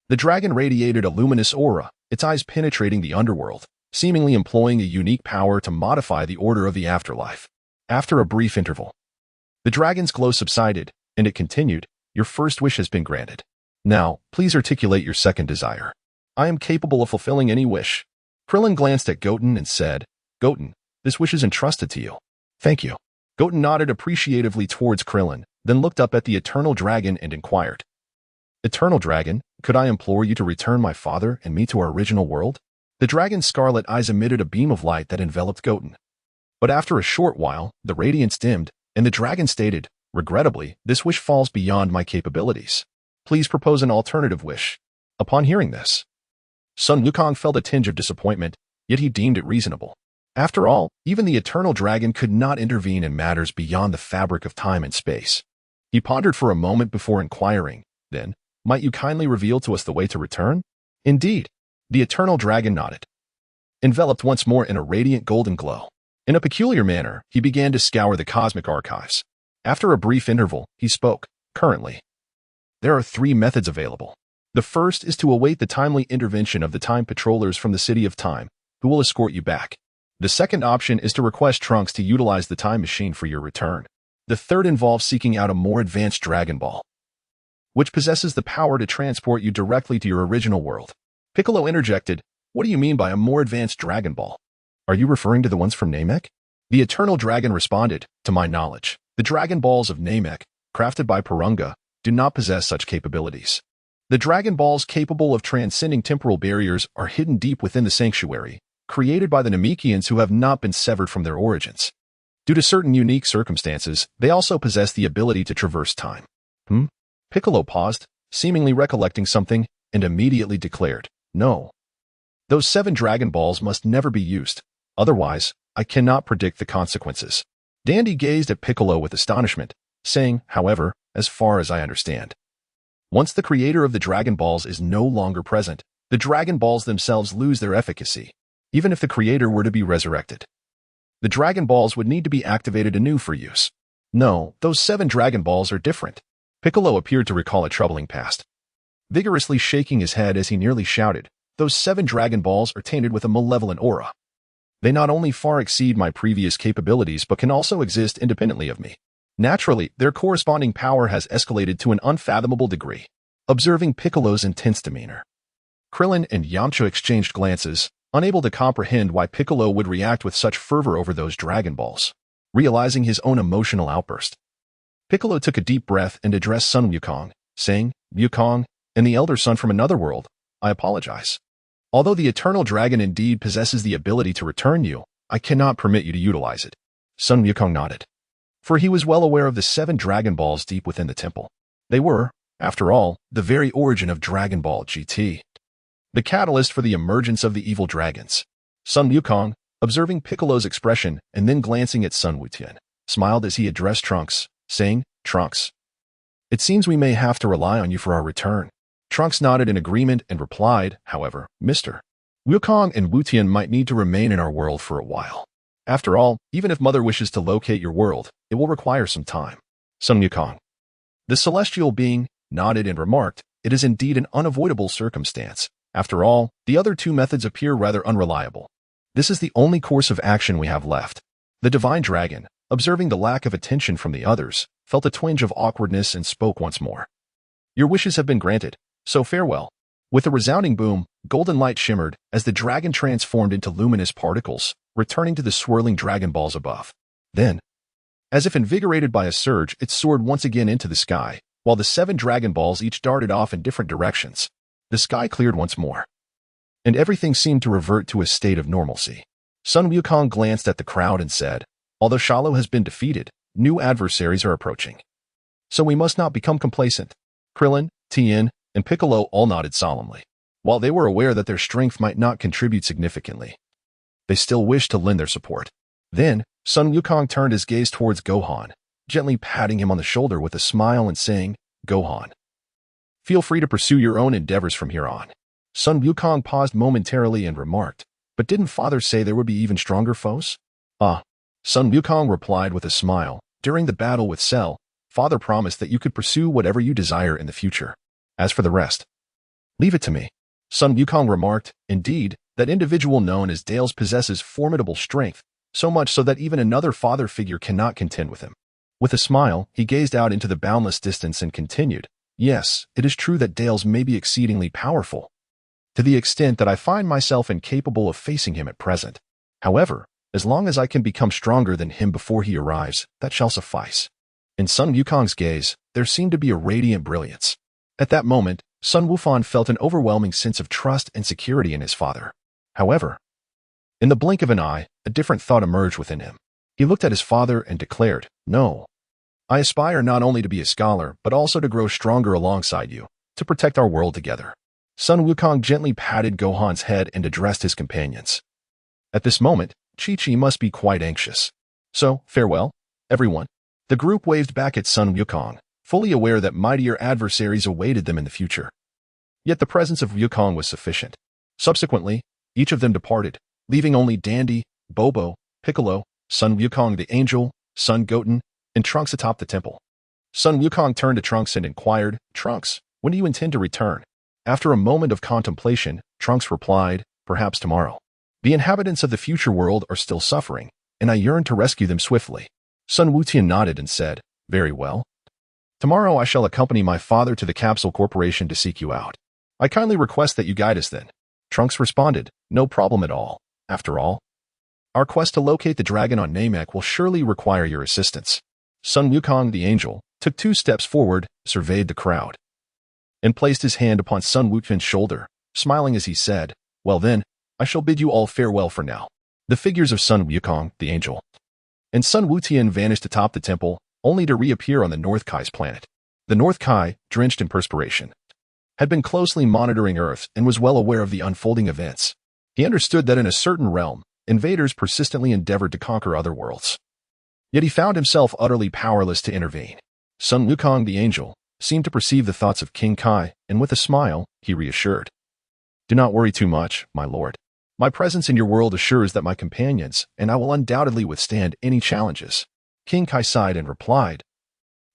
The dragon radiated a luminous aura, its eyes penetrating the underworld, seemingly employing a unique power to modify the order of the afterlife. After a brief interval, the dragon's glow subsided, and it continued, Your first wish has been granted. Now, please articulate your second desire. I am capable of fulfilling any wish. Krillin glanced at Goten and said, Goten, this wish is entrusted to you. Thank you. Goten nodded appreciatively towards Krillin, then looked up at the Eternal Dragon and inquired, Eternal Dragon, could I implore you to return my father and me to our original world? The dragon's scarlet eyes emitted a beam of light that enveloped Goten. But after a short while, the radiance dimmed, and the dragon stated, Regrettably, this wish falls beyond my capabilities. Please propose an alternative wish. Upon hearing this, Sun Wukong felt a tinge of disappointment, yet he deemed it reasonable. After all, even the Eternal Dragon could not intervene in matters beyond the fabric of time and space. He pondered for a moment before inquiring, Then, might you kindly reveal to us the way to return? Indeed. The Eternal Dragon nodded, enveloped once more in a radiant golden glow. In a peculiar manner, he began to scour the cosmic archives. After a brief interval, he spoke, Currently, there are 3 methods available. The first is to await the timely intervention of the Time Patrollers from the City of Time, who will escort you back. The second option is to request Trunks to utilize the time machine for your return. The third involves seeking out a more advanced Dragon Ball, which possesses the power to transport you directly to your original world. Piccolo interjected, What do you mean by a more advanced Dragon Ball? Are you referring to the ones from Namek? The Eternal Dragon responded, To my knowledge, the Dragon Balls of Namek, crafted by Porunga, do not possess such capabilities. The Dragon Balls capable of transcending temporal barriers are hidden deep within the sanctuary, created by the Namekians who have not been severed from their origins. Due to certain unique circumstances, they also possess the ability to traverse time. Piccolo paused, seemingly recollecting something, and immediately declared, No. Those 7 Dragon Balls must never be used. Otherwise, I cannot predict the consequences. Dandy gazed at Piccolo with astonishment, saying, However, as far as I understand, once the creator of the Dragon Balls is no longer present, the Dragon Balls themselves lose their efficacy, even if the creator were to be resurrected. The Dragon Balls would need to be activated anew for use. No, those 7 Dragon Balls are different. Piccolo appeared to recall a troubling past, vigorously shaking his head as he nearly shouted, those 7 Dragon Balls are tainted with a malevolent aura. They not only far exceed my previous capabilities but can also exist independently of me. Naturally, their corresponding power has escalated to an unfathomable degree. Observing Piccolo's intense demeanor, Krillin and Yamcha exchanged glances, unable to comprehend why Piccolo would react with such fervor over those Dragon Balls. Realizing his own emotional outburst, Piccolo took a deep breath and addressed Sun Wukong, saying, "Wukong, and the elder son from another world, I apologize. Although the Eternal Dragon indeed possesses the ability to return you, I cannot permit you to utilize it." Sun Wukong nodded, for he was well aware of the 7 Dragon Balls deep within the temple. They were, after all, the very origin of Dragon Ball GT. The catalyst for the emergence of the evil dragons. Sun Wukong, observing Piccolo's expression and then glancing at Sun Wutian, smiled as he addressed Trunks, saying, "Trunks, it seems we may have to rely on you for our return." Trunks nodded in agreement and replied, "However, Mr. Wukong and Wutian might need to remain in our world for a while. After all, even if Mother wishes to locate your world, it will require some time." Sun Wukong, the celestial being, nodded and remarked, "It is indeed an unavoidable circumstance. After all, the other 2 methods appear rather unreliable. This is the only course of action we have left." The Divine Dragon, observing the lack of attention from the others, felt a twinge of awkwardness and spoke once more. "Your wishes have been granted, so farewell." With a resounding boom, golden light shimmered as the dragon transformed into luminous particles, returning to the swirling Dragon Balls above. Then, as if invigorated by a surge, it soared once again into the sky, while the 7 Dragon Balls each darted off in different directions. The sky cleared once more, and everything seemed to revert to a state of normalcy. Sun Wukong glanced at the crowd and said, "Although Shiloh has been defeated, new adversaries are approaching. So we must not become complacent." Krillin, Tien, and Piccolo all nodded solemnly. While they were aware that their strength might not contribute significantly, they still wished to lend their support. Then, Sun Wukong turned his gaze towards Gohan, gently patting him on the shoulder with a smile and saying, "Gohan, feel free to pursue your own endeavors from here on." Sun Wukong paused momentarily and remarked, "But didn't Father say there would be even stronger foes?" "Ah." Sun Wukong replied with a smile, "During the battle with Cell, Father promised that you could pursue whatever you desire in the future. As for the rest, leave it to me." Sun Wukong remarked, "Indeed, that individual known as Dales possesses formidable strength, so much so that even another father figure cannot contend with him." With a smile, he gazed out into the boundless distance and continued, "Yes, it is true that Dales may be exceedingly powerful, to the extent that I find myself incapable of facing him at present. However, as long as I can become stronger than him before he arrives, that shall suffice." In Sun Wukong's gaze, there seemed to be a radiant brilliance. At that moment, Sun Wufan felt an overwhelming sense of trust and security in his father. However, in the blink of an eye, a different thought emerged within him. He looked at his father and declared, "No, I aspire not only to be a scholar, but also to grow stronger alongside you, to protect our world together." Sun Wukong gently patted Gohan's head and addressed his companions. At this moment, Chi-Chi must be quite anxious. "So, farewell, everyone." The group waved back at Sun Wukong, fully aware that mightier adversaries awaited them in the future. Yet the presence of Wukong was sufficient. Subsequently, each of them departed, leaving only Dandy, Bobo, Piccolo, Sun Wukong the Angel, Son Goten, and Trunks atop the temple. Sun Wukong turned to Trunks and inquired, "Trunks, when do you intend to return?" After a moment of contemplation, Trunks replied, "Perhaps tomorrow. The inhabitants of the future world are still suffering, and I yearn to rescue them swiftly." Sun Wutian nodded and said, "Very well. Tomorrow I shall accompany my father to the Capsule Corporation to seek you out. I kindly request that you guide us then." Trunks responded, "No problem at all. After all, our quest to locate the dragon on Namek will surely require your assistance." Sun Wukong the Angel took 2 steps forward, surveyed the crowd, and placed his hand upon Sun Wutian's shoulder, smiling as he said, "Well then, I shall bid you all farewell for now." The figures of Sun Wukong the Angel and Sun Wutian vanished atop the temple, only to reappear on the North Kai's planet. The North Kai, drenched in perspiration, had been closely monitoring Earth and was well aware of the unfolding events. He understood that in a certain realm, invaders persistently endeavored to conquer other worlds. Yet he found himself utterly powerless to intervene. Sun Wukong the Angel seemed to perceive the thoughts of King Kai, and with a smile, he reassured, "Do not worry too much, my lord. My presence in your world assures that my companions and I will undoubtedly withstand any challenges." King Kai sighed and replied,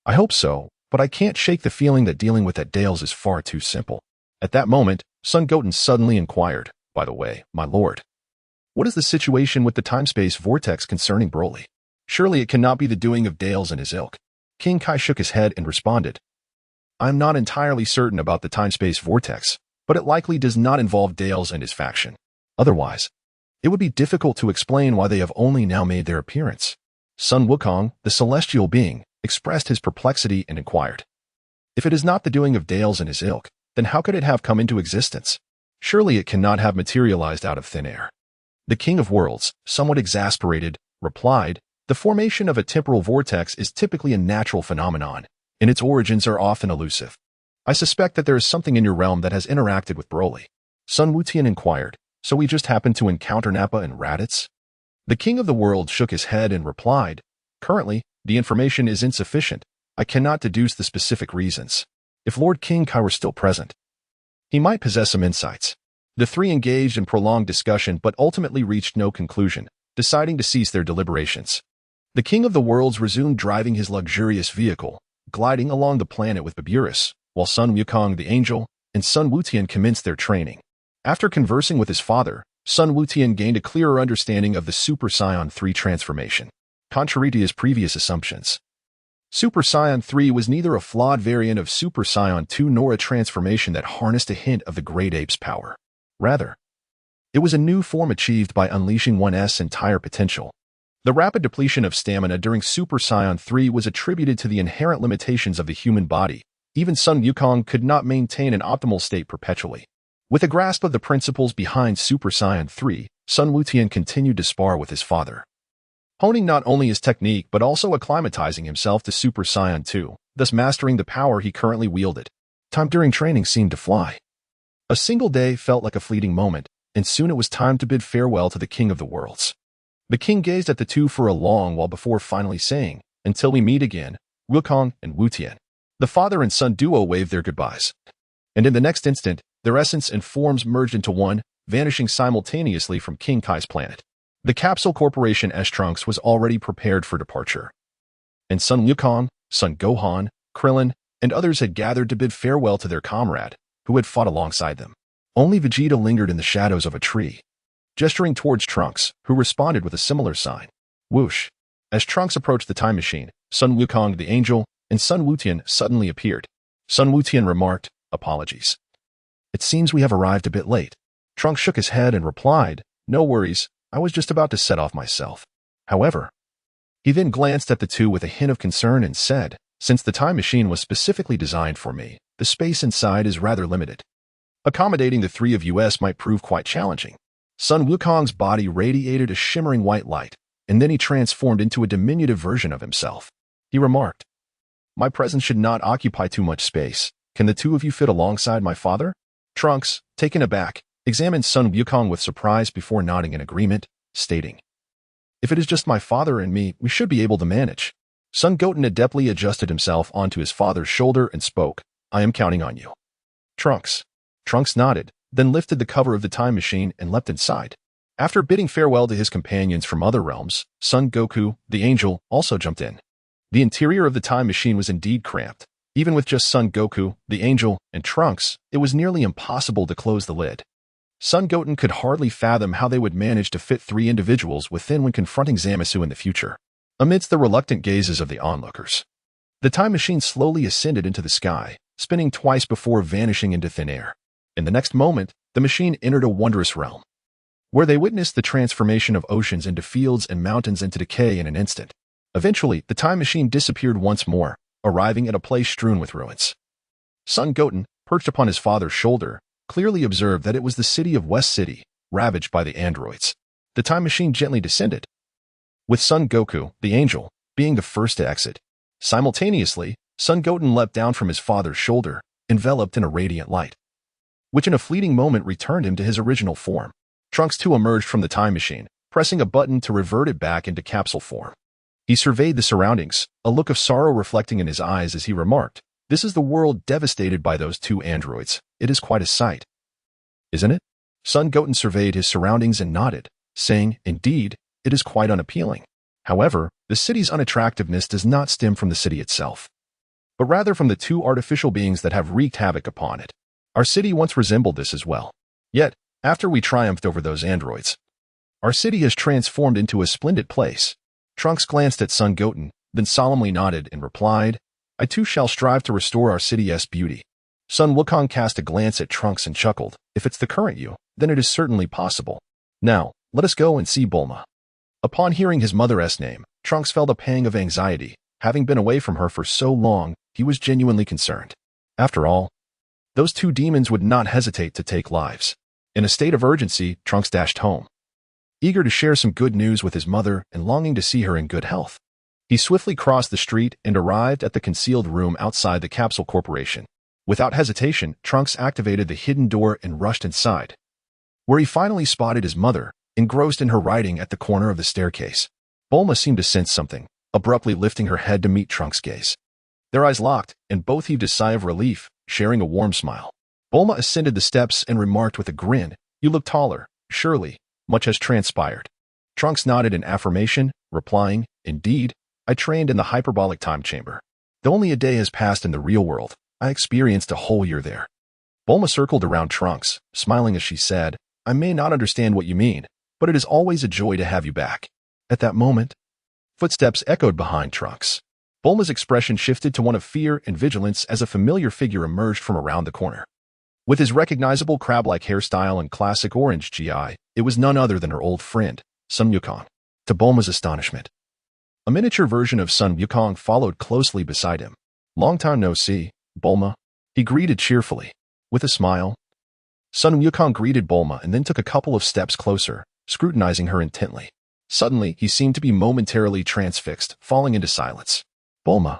"I hope so, but I can't shake the feeling that dealing with that Dales is far too simple." At that moment, Sun Goten suddenly inquired, "By the way, my lord, what is the situation with the time-space vortex concerning Broly? Surely it cannot be the doing of Dales and his ilk." King Kai shook his head and responded, "I am not entirely certain about the time-space vortex, but it likely does not involve Dales and his faction. Otherwise, it would be difficult to explain why they have only now made their appearance." Sun Wukong, the celestial being, expressed his perplexity and inquired, "If it is not the doing of Dales and his ilk, then how could it have come into existence? Surely it cannot have materialized out of thin air." The King of Worlds, somewhat exasperated, replied, "The formation of a temporal vortex is typically a natural phenomenon, and its origins are often elusive. I suspect that there is something in your realm that has interacted with Broly." Sun Wutian inquired, "So we just happened to encounter Nappa and Raditz?" The King of the World shook his head and replied, "Currently, the information is insufficient. I cannot deduce the specific reasons. If Lord King Kai were still present, he might possess some insights." The three engaged in prolonged discussion but ultimately reached no conclusion, deciding to cease their deliberations. The King of the Worlds resumed driving his luxurious vehicle, gliding along the planet with Baburus, while Sun Wukong the Angel and Sun Wutian commenced their training. After conversing with his father, Sun Wutian gained a clearer understanding of the Super Saiyan 3 transformation. Contrary to his previous assumptions, Super Saiyan 3 was neither a flawed variant of Super Saiyan 2 nor a transformation that harnessed a hint of the Great Ape's power. Rather, it was a new form achieved by unleashing one's entire potential. The rapid depletion of stamina during Super Saiyan 3 was attributed to the inherent limitations of the human body. Even Sun Wukong could not maintain an optimal state perpetually. With a grasp of the principles behind Super Saiyan 3, Sun Wutian continued to spar with his father, honing not only his technique but also acclimatizing himself to Super Saiyan 2, thus mastering the power he currently wielded. Time during training seemed to fly. A single day felt like a fleeting moment, and soon it was time to bid farewell to the King of the Worlds. The king gazed at the two for a long while before finally saying, "Until we meet again, Wukong and Wutian." The father and son duo waved their goodbyes, and in the next instant, their essence and forms merged into one, vanishing simultaneously from King Kai's planet. The Capsule Corporation S-Trunks was already prepared for departure, and Sun Wukong, Sun Gohan, Krillin, and others had gathered to bid farewell to their comrade, who had fought alongside them. Only Vegeta lingered in the shadows of a tree, gesturing towards Trunks, who responded with a similar sign. Whoosh! As Trunks approached the time machine, Sun Wukong the Angel and Sun Wutian suddenly appeared. Sun Wutian remarked, "Apologies. It seems we have arrived a bit late." Trunks shook his head and replied, "No worries, I was just about to set off myself." However, he then glanced at the two with a hint of concern and said, "Since the time machine was specifically designed for me, the space inside is rather limited. Accommodating the three of us might prove quite challenging." Sun Wukong's body radiated a shimmering white light, and then he transformed into a diminutive version of himself. He remarked, "My presence should not occupy too much space. Can the two of you fit alongside my father?" Trunks, taken aback, examined Sun Wukong with surprise before nodding in agreement, stating, "If it is just my father and me, we should be able to manage." Sun Goten adeptly adjusted himself onto his father's shoulder and spoke, "I am counting on you." Trunks nodded, then lifted the cover of the time machine and leapt inside. After bidding farewell to his companions from other realms, Son Goku, the Angel, also jumped in. The interior of the time machine was indeed cramped. Even with just Son Goku, the Angel, and Trunks, it was nearly impossible to close the lid. Son Goten could hardly fathom how they would manage to fit three individuals within when confronting Zamasu in the future. Amidst the reluctant gazes of the onlookers, the time machine slowly ascended into the sky, spinning twice before vanishing into thin air. In the next moment, the machine entered a wondrous realm, where they witnessed the transformation of oceans into fields and mountains into decay in an instant. Eventually, the time machine disappeared once more, arriving at a place strewn with ruins. Son Goten, perched upon his father's shoulder, clearly observed that it was the city of West City, ravaged by the androids. The time machine gently descended, with Son Goku, the Angel, being the first to exit. Simultaneously, Son Goten leapt down from his father's shoulder, enveloped in a radiant light, which in a fleeting moment returned him to his original form. Trunks too emerged from the time machine, pressing a button to revert it back into capsule form. He surveyed the surroundings, a look of sorrow reflecting in his eyes as he remarked, "This is the world devastated by those two androids. It is quite a sight, isn't it?" Son Goten surveyed his surroundings and nodded, saying, "Indeed, it is quite unappealing." However, the city's unattractiveness does not stem from the city itself, but rather from the two artificial beings that have wreaked havoc upon it. Our city once resembled this as well. Yet, after we triumphed over those androids, our city has transformed into a splendid place. Trunks glanced at Sun Goten, then solemnly nodded and replied, I too shall strive to restore our city's beauty. Sun Wukong cast a glance at Trunks and chuckled. If it's the current you, then it is certainly possible. Now, let us go and see Bulma. Upon hearing his mother's name, Trunks felt a pang of anxiety. Having been away from her for so long, he was genuinely concerned. After all, those two demons would not hesitate to take lives. In a state of urgency, Trunks dashed home, eager to share some good news with his mother and longing to see her in good health. He swiftly crossed the street and arrived at the concealed room outside the Capsule Corporation. Without hesitation, Trunks activated the hidden door and rushed inside, where he finally spotted his mother, engrossed in her writing at the corner of the staircase. Bulma seemed to sense something, abruptly lifting her head to meet Trunks' gaze. Their eyes locked, and both heaved a sigh of relief, sharing a warm smile. Bulma ascended the steps and remarked with a grin, You look taller, surely, much has transpired. Trunks nodded in affirmation, replying, Indeed, I trained in the hyperbolic time chamber. Though only a day has passed in the real world, I experienced a whole year there. Bulma circled around Trunks, smiling as she said, I may not understand what you mean, but it is always a joy to have you back. At that moment, footsteps echoed behind Trunks. Bulma's expression shifted to one of fear and vigilance as a familiar figure emerged from around the corner. With his recognizable crab-like hairstyle and classic orange GI, it was none other than her old friend, Sun Wukong. To Bulma's astonishment, a miniature version of Sun Wukong followed closely beside him. Long time no see, Bulma, he greeted cheerfully. With a smile, Sun Wukong greeted Bulma and then took a couple of steps closer, scrutinizing her intently. Suddenly, he seemed to be momentarily transfixed, falling into silence. Bulma,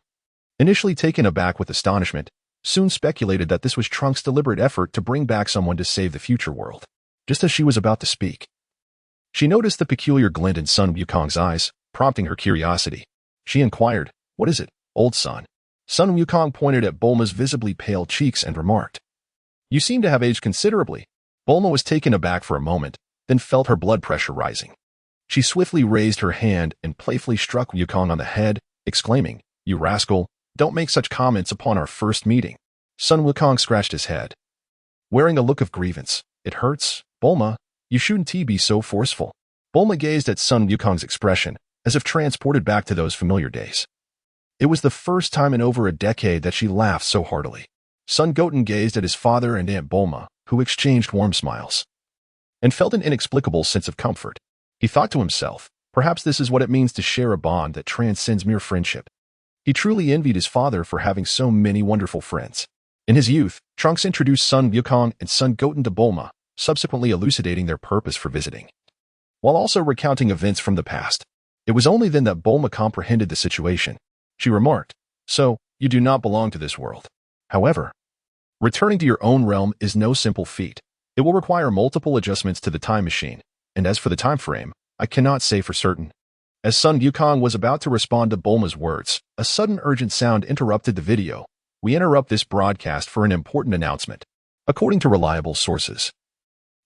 initially taken aback with astonishment, soon speculated that this was Trunks' deliberate effort to bring back someone to save the future world. Just as she was about to speak, she noticed the peculiar glint in Sun Wukong's eyes, prompting her curiosity. She inquired, What is it, old son? Sun Wukong pointed at Bulma's visibly pale cheeks and remarked, You seem to have aged considerably. Bulma was taken aback for a moment, then felt her blood pressure rising. She swiftly raised her hand and playfully struck Wukong on the head, exclaiming, You rascal, don't make such comments upon our first meeting. Sun Wukong scratched his head, wearing a look of grievance. It hurts, Bulma. You shouldn't be so forceful. Bulma gazed at Sun Wukong's expression, as if transported back to those familiar days. It was the first time in over a decade that she laughed so heartily. Sun Goten gazed at his father and Aunt Bulma, who exchanged warm smiles, and felt an inexplicable sense of comfort. He thought to himself, perhaps this is what it means to share a bond that transcends mere friendship. He truly envied his father for having so many wonderful friends. In his youth, Trunks introduced Sun Wukong and Sun Goten to Bulma, subsequently elucidating their purpose for visiting, while also recounting events from the past. It was only then that Bulma comprehended the situation. She remarked, So, you do not belong to this world. However, returning to your own realm is no simple feat. It will require multiple adjustments to the time machine, and as for the time frame, I cannot say for certain. As Sun Wukong was about to respond to Bulma's words, a sudden urgent sound interrupted the video. We interrupt this broadcast for an important announcement. According to reliable sources,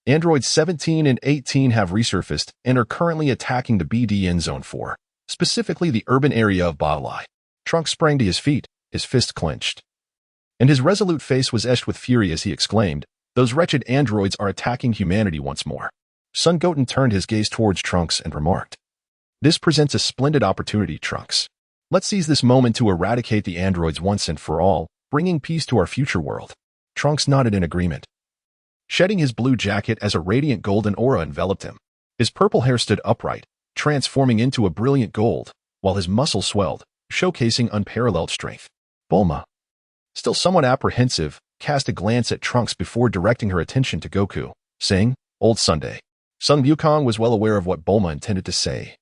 Androids 17 and 18 have resurfaced and are currently attacking the BDN Zone 4, specifically the urban area of Baozi. Trunks sprang to his feet, his fist clenched, and his resolute face was etched with fury as he exclaimed, Those wretched androids are attacking humanity once more. Sun Goten turned his gaze towards Trunks and remarked, This presents a splendid opportunity, Trunks. Let's seize this moment to eradicate the androids once and for all, bringing peace to our future world. Trunks nodded in agreement, shedding his blue jacket as a radiant golden aura enveloped him. His purple hair stood upright, transforming into a brilliant gold, while his muscles swelled, showcasing unparalleled strength. Bulma, still somewhat apprehensive, cast a glance at Trunks before directing her attention to Goku, saying, Old Sunday. Sun Wukong was well aware of what Bulma intended to say.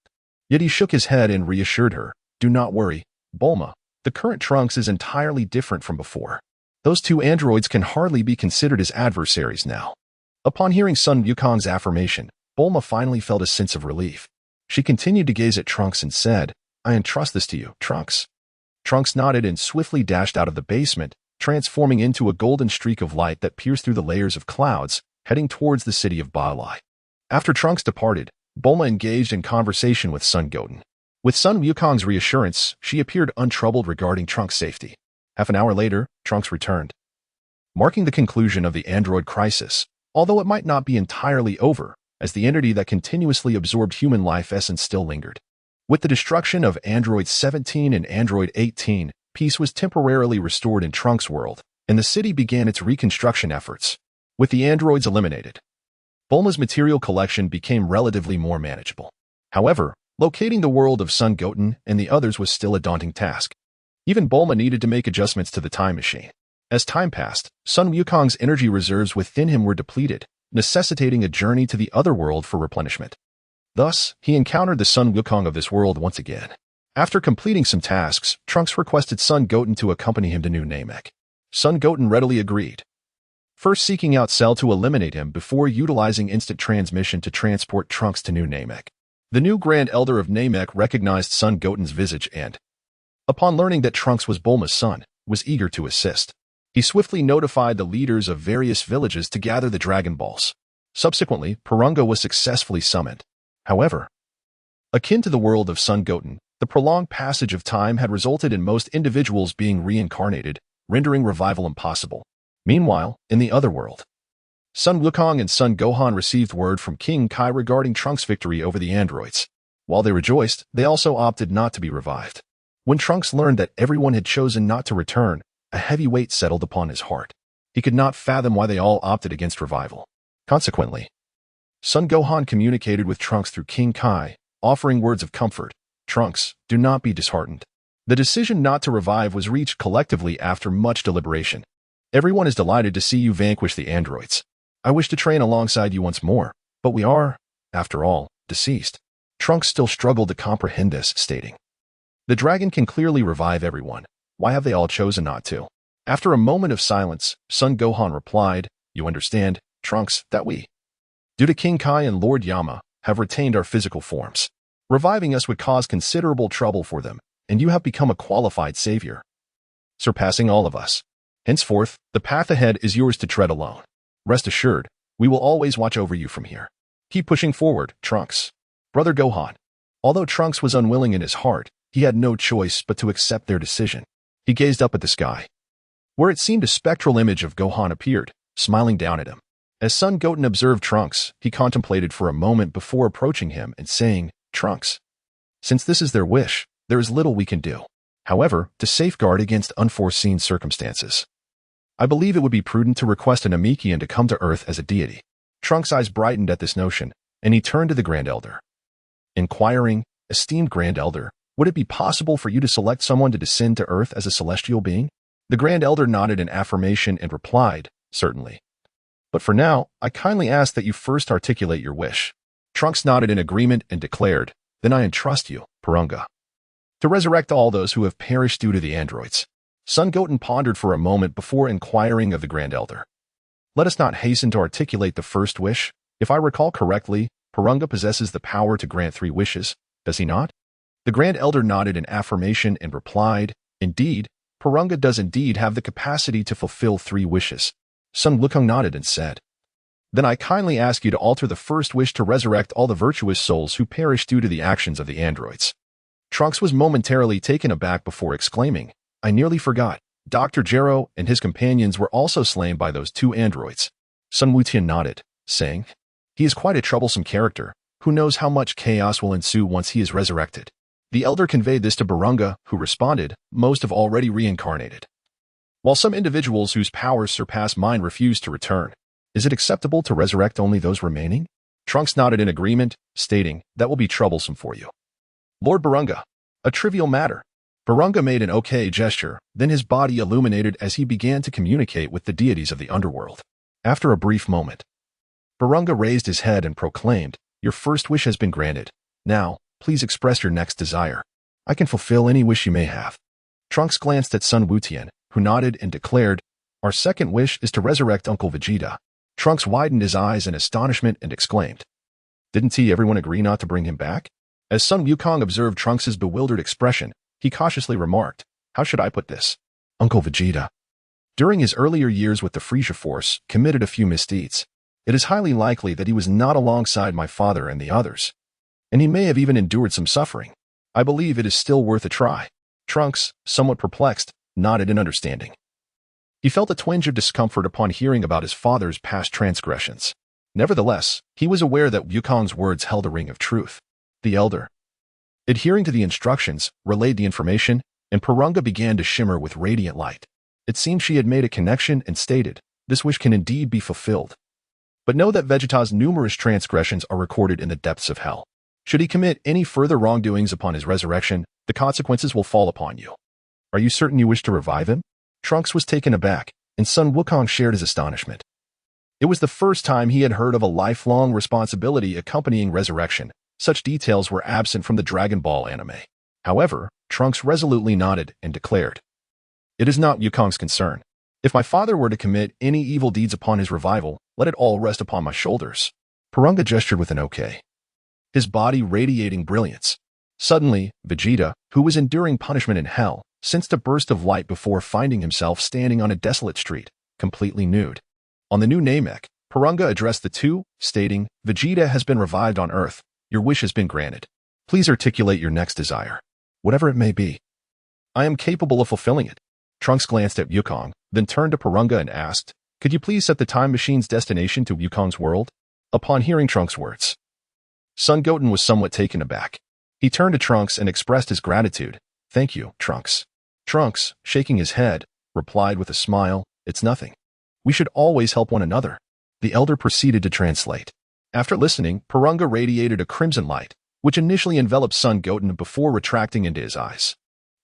Yet he shook his head and reassured her, Do not worry, Bulma. The current Trunks is entirely different from before. Those two androids can hardly be considered as adversaries now. Upon hearing Sun Wukong's affirmation, Bulma finally felt a sense of relief. She continued to gaze at Trunks and said, I entrust this to you, Trunks. Trunks nodded and swiftly dashed out of the basement, transforming into a golden streak of light that pierced through the layers of clouds, heading towards the city of Baozi. After Trunks departed, Bulma engaged in conversation with Sun Goten. With Sun Wukong's reassurance, she appeared untroubled regarding Trunks' safety. Half an hour later, Trunks returned, marking the conclusion of the android crisis, although it might not be entirely over, as the entity that continuously absorbed human life essence still lingered. With the destruction of Android 17 and Android 18, peace was temporarily restored in Trunks' world, and the city began its reconstruction efforts. With the androids eliminated, Bulma's material collection became relatively more manageable. However, locating the world of Son Goten and the others was still a daunting task. Even Bulma needed to make adjustments to the time machine. As time passed, Sun Wukong's energy reserves within him were depleted, necessitating a journey to the other world for replenishment. Thus, he encountered the Sun Wukong of this world once again. After completing some tasks, Trunks requested Son Goten to accompany him to New Namek. Son Goten readily agreed, first seeking out Cell to eliminate him before utilizing instant transmission to transport Trunks to New Namek. The new Grand Elder of Namek recognized Son Goten's visage and, upon learning that Trunks was Bulma's son, was eager to assist. He swiftly notified the leaders of various villages to gather the Dragon Balls. Subsequently, Porunga was successfully summoned. However, akin to the world of Son Goten, the prolonged passage of time had resulted in most individuals being reincarnated, rendering revival impossible. Meanwhile, in the other world, Sun Wukong and Sun Gohan received word from King Kai regarding Trunks' victory over the androids. While they rejoiced, they also opted not to be revived. When Trunks learned that everyone had chosen not to return, a heavy weight settled upon his heart. He could not fathom why they all opted against revival. Consequently, Sun Gohan communicated with Trunks through King Kai, offering words of comfort. Trunks, do not be disheartened. The decision not to revive was reached collectively after much deliberation. Everyone is delighted to see you vanquish the androids. I wish to train alongside you once more, but we are, after all, deceased. Trunks still struggled to comprehend this, stating, the dragon can clearly revive everyone. Why have they all chosen not to? After a moment of silence, Sun Gohan replied, you understand, Trunks, that we, due to King Kai and Lord Yama, have retained our physical forms. Reviving us would cause considerable trouble for them, and you have become a qualified savior, surpassing all of us. Henceforth, the path ahead is yours to tread alone. Rest assured, we will always watch over you from here. Keep pushing forward, Trunks. Brother Gohan. Although Trunks was unwilling in his heart, he had no choice but to accept their decision. He gazed up at the sky, where it seemed a spectral image of Gohan appeared, smiling down at him. As Son Goten observed Trunks, he contemplated for a moment before approaching him and saying, Trunks, since this is their wish, there is little we can do. However, to safeguard against unforeseen circumstances, I believe it would be prudent to request a Namekian to come to Earth as a deity. Trunks' eyes brightened at this notion, and he turned to the Grand Elder, inquiring, esteemed Grand Elder, would it be possible for you to select someone to descend to Earth as a celestial being? The Grand Elder nodded in affirmation and replied, certainly. But for now, I kindly ask that you first articulate your wish. Trunks nodded in agreement and declared, then I entrust you, Porunga, to resurrect all those who have perished due to the androids. Son Goten pondered for a moment before inquiring of the Grand Elder. Let us not hasten to articulate the first wish. If I recall correctly, Porunga possesses the power to grant 3 wishes, does he not? The Grand Elder nodded in affirmation and replied, indeed, Porunga does indeed have the capacity to fulfill 3 wishes. Sun Wukong nodded and said, then I kindly ask you to alter the first wish to resurrect all the virtuous souls who perished due to the actions of the androids. Trunks was momentarily taken aback before exclaiming, I nearly forgot. Dr. Gero and his companions were also slain by those 2 androids. Sun Wutian nodded, saying, he is quite a troublesome character. Who knows how much chaos will ensue once he is resurrected. The elder conveyed this to Porunga, who responded, most have already reincarnated, while some individuals whose powers surpass mine refuse to return. Is it acceptable to resurrect only those remaining? Trunks nodded in agreement, stating, that will be troublesome for you. Lord Porunga, a trivial matter. Porunga made an okay gesture, then his body illuminated as he began to communicate with the deities of the underworld. After a brief moment, Porunga raised his head and proclaimed, your first wish has been granted. Now, please express your next desire. I can fulfill any wish you may have. Trunks glanced at Sun Wutian, who nodded and declared, our second wish is to resurrect Uncle Vegeta. Trunks widened his eyes in astonishment and exclaimed, didn't everyone agree not to bring him back? As Sun Wukong observed Trunks' bewildered expression, he cautiously remarked, how should I put this? Uncle Vegeta, during his earlier years with the Frisia Force, committed a few misdeeds. It is highly likely that he was not alongside my father and the others, and he may have even endured some suffering. I believe it is still worth a try. Trunks, somewhat perplexed, nodded in understanding. He felt a twinge of discomfort upon hearing about his father's past transgressions. Nevertheless, he was aware that Wukong's words held a ring of truth. The elder, adhering to the instructions, relayed the information, and Purunga began to shimmer with radiant light. It seemed she had made a connection and stated, "This wish can indeed be fulfilled. But know that Vegeta's numerous transgressions are recorded in the depths of hell. Should he commit any further wrongdoings upon his resurrection, the consequences will fall upon you. Are you certain you wish to revive him?" Trunks was taken aback, and Sun Wukong shared his astonishment. It was the first time he had heard of a lifelong responsibility accompanying resurrection. Such details were absent from the Dragon Ball anime. However, Trunks resolutely nodded and declared, "It is not Wukong's concern. If my father were to commit any evil deeds upon his revival, let it all rest upon my shoulders." Purunga gestured with an okay, his body radiating brilliance. Suddenly, Vegeta, who was enduring punishment in hell, sensed a burst of light before finding himself standing on a desolate street, completely nude. On the new Namek, Purunga addressed the two, stating, "Vegeta has been revived on Earth. Your wish has been granted. Please articulate your next desire, whatever it may be. I am capable of fulfilling it." Trunks glanced at Wukong, then turned to Purunga and asked, "Could you please set the time machine's destination to Wukong's world?" Upon hearing Trunks' words, Son Goten was somewhat taken aback. He turned to Trunks and expressed his gratitude. "Thank you, Trunks." Trunks, shaking his head, replied with a smile, "It's nothing. We should always help one another." The elder proceeded to translate. After listening, Purunga radiated a crimson light, which initially enveloped Son Goten before retracting into his eyes.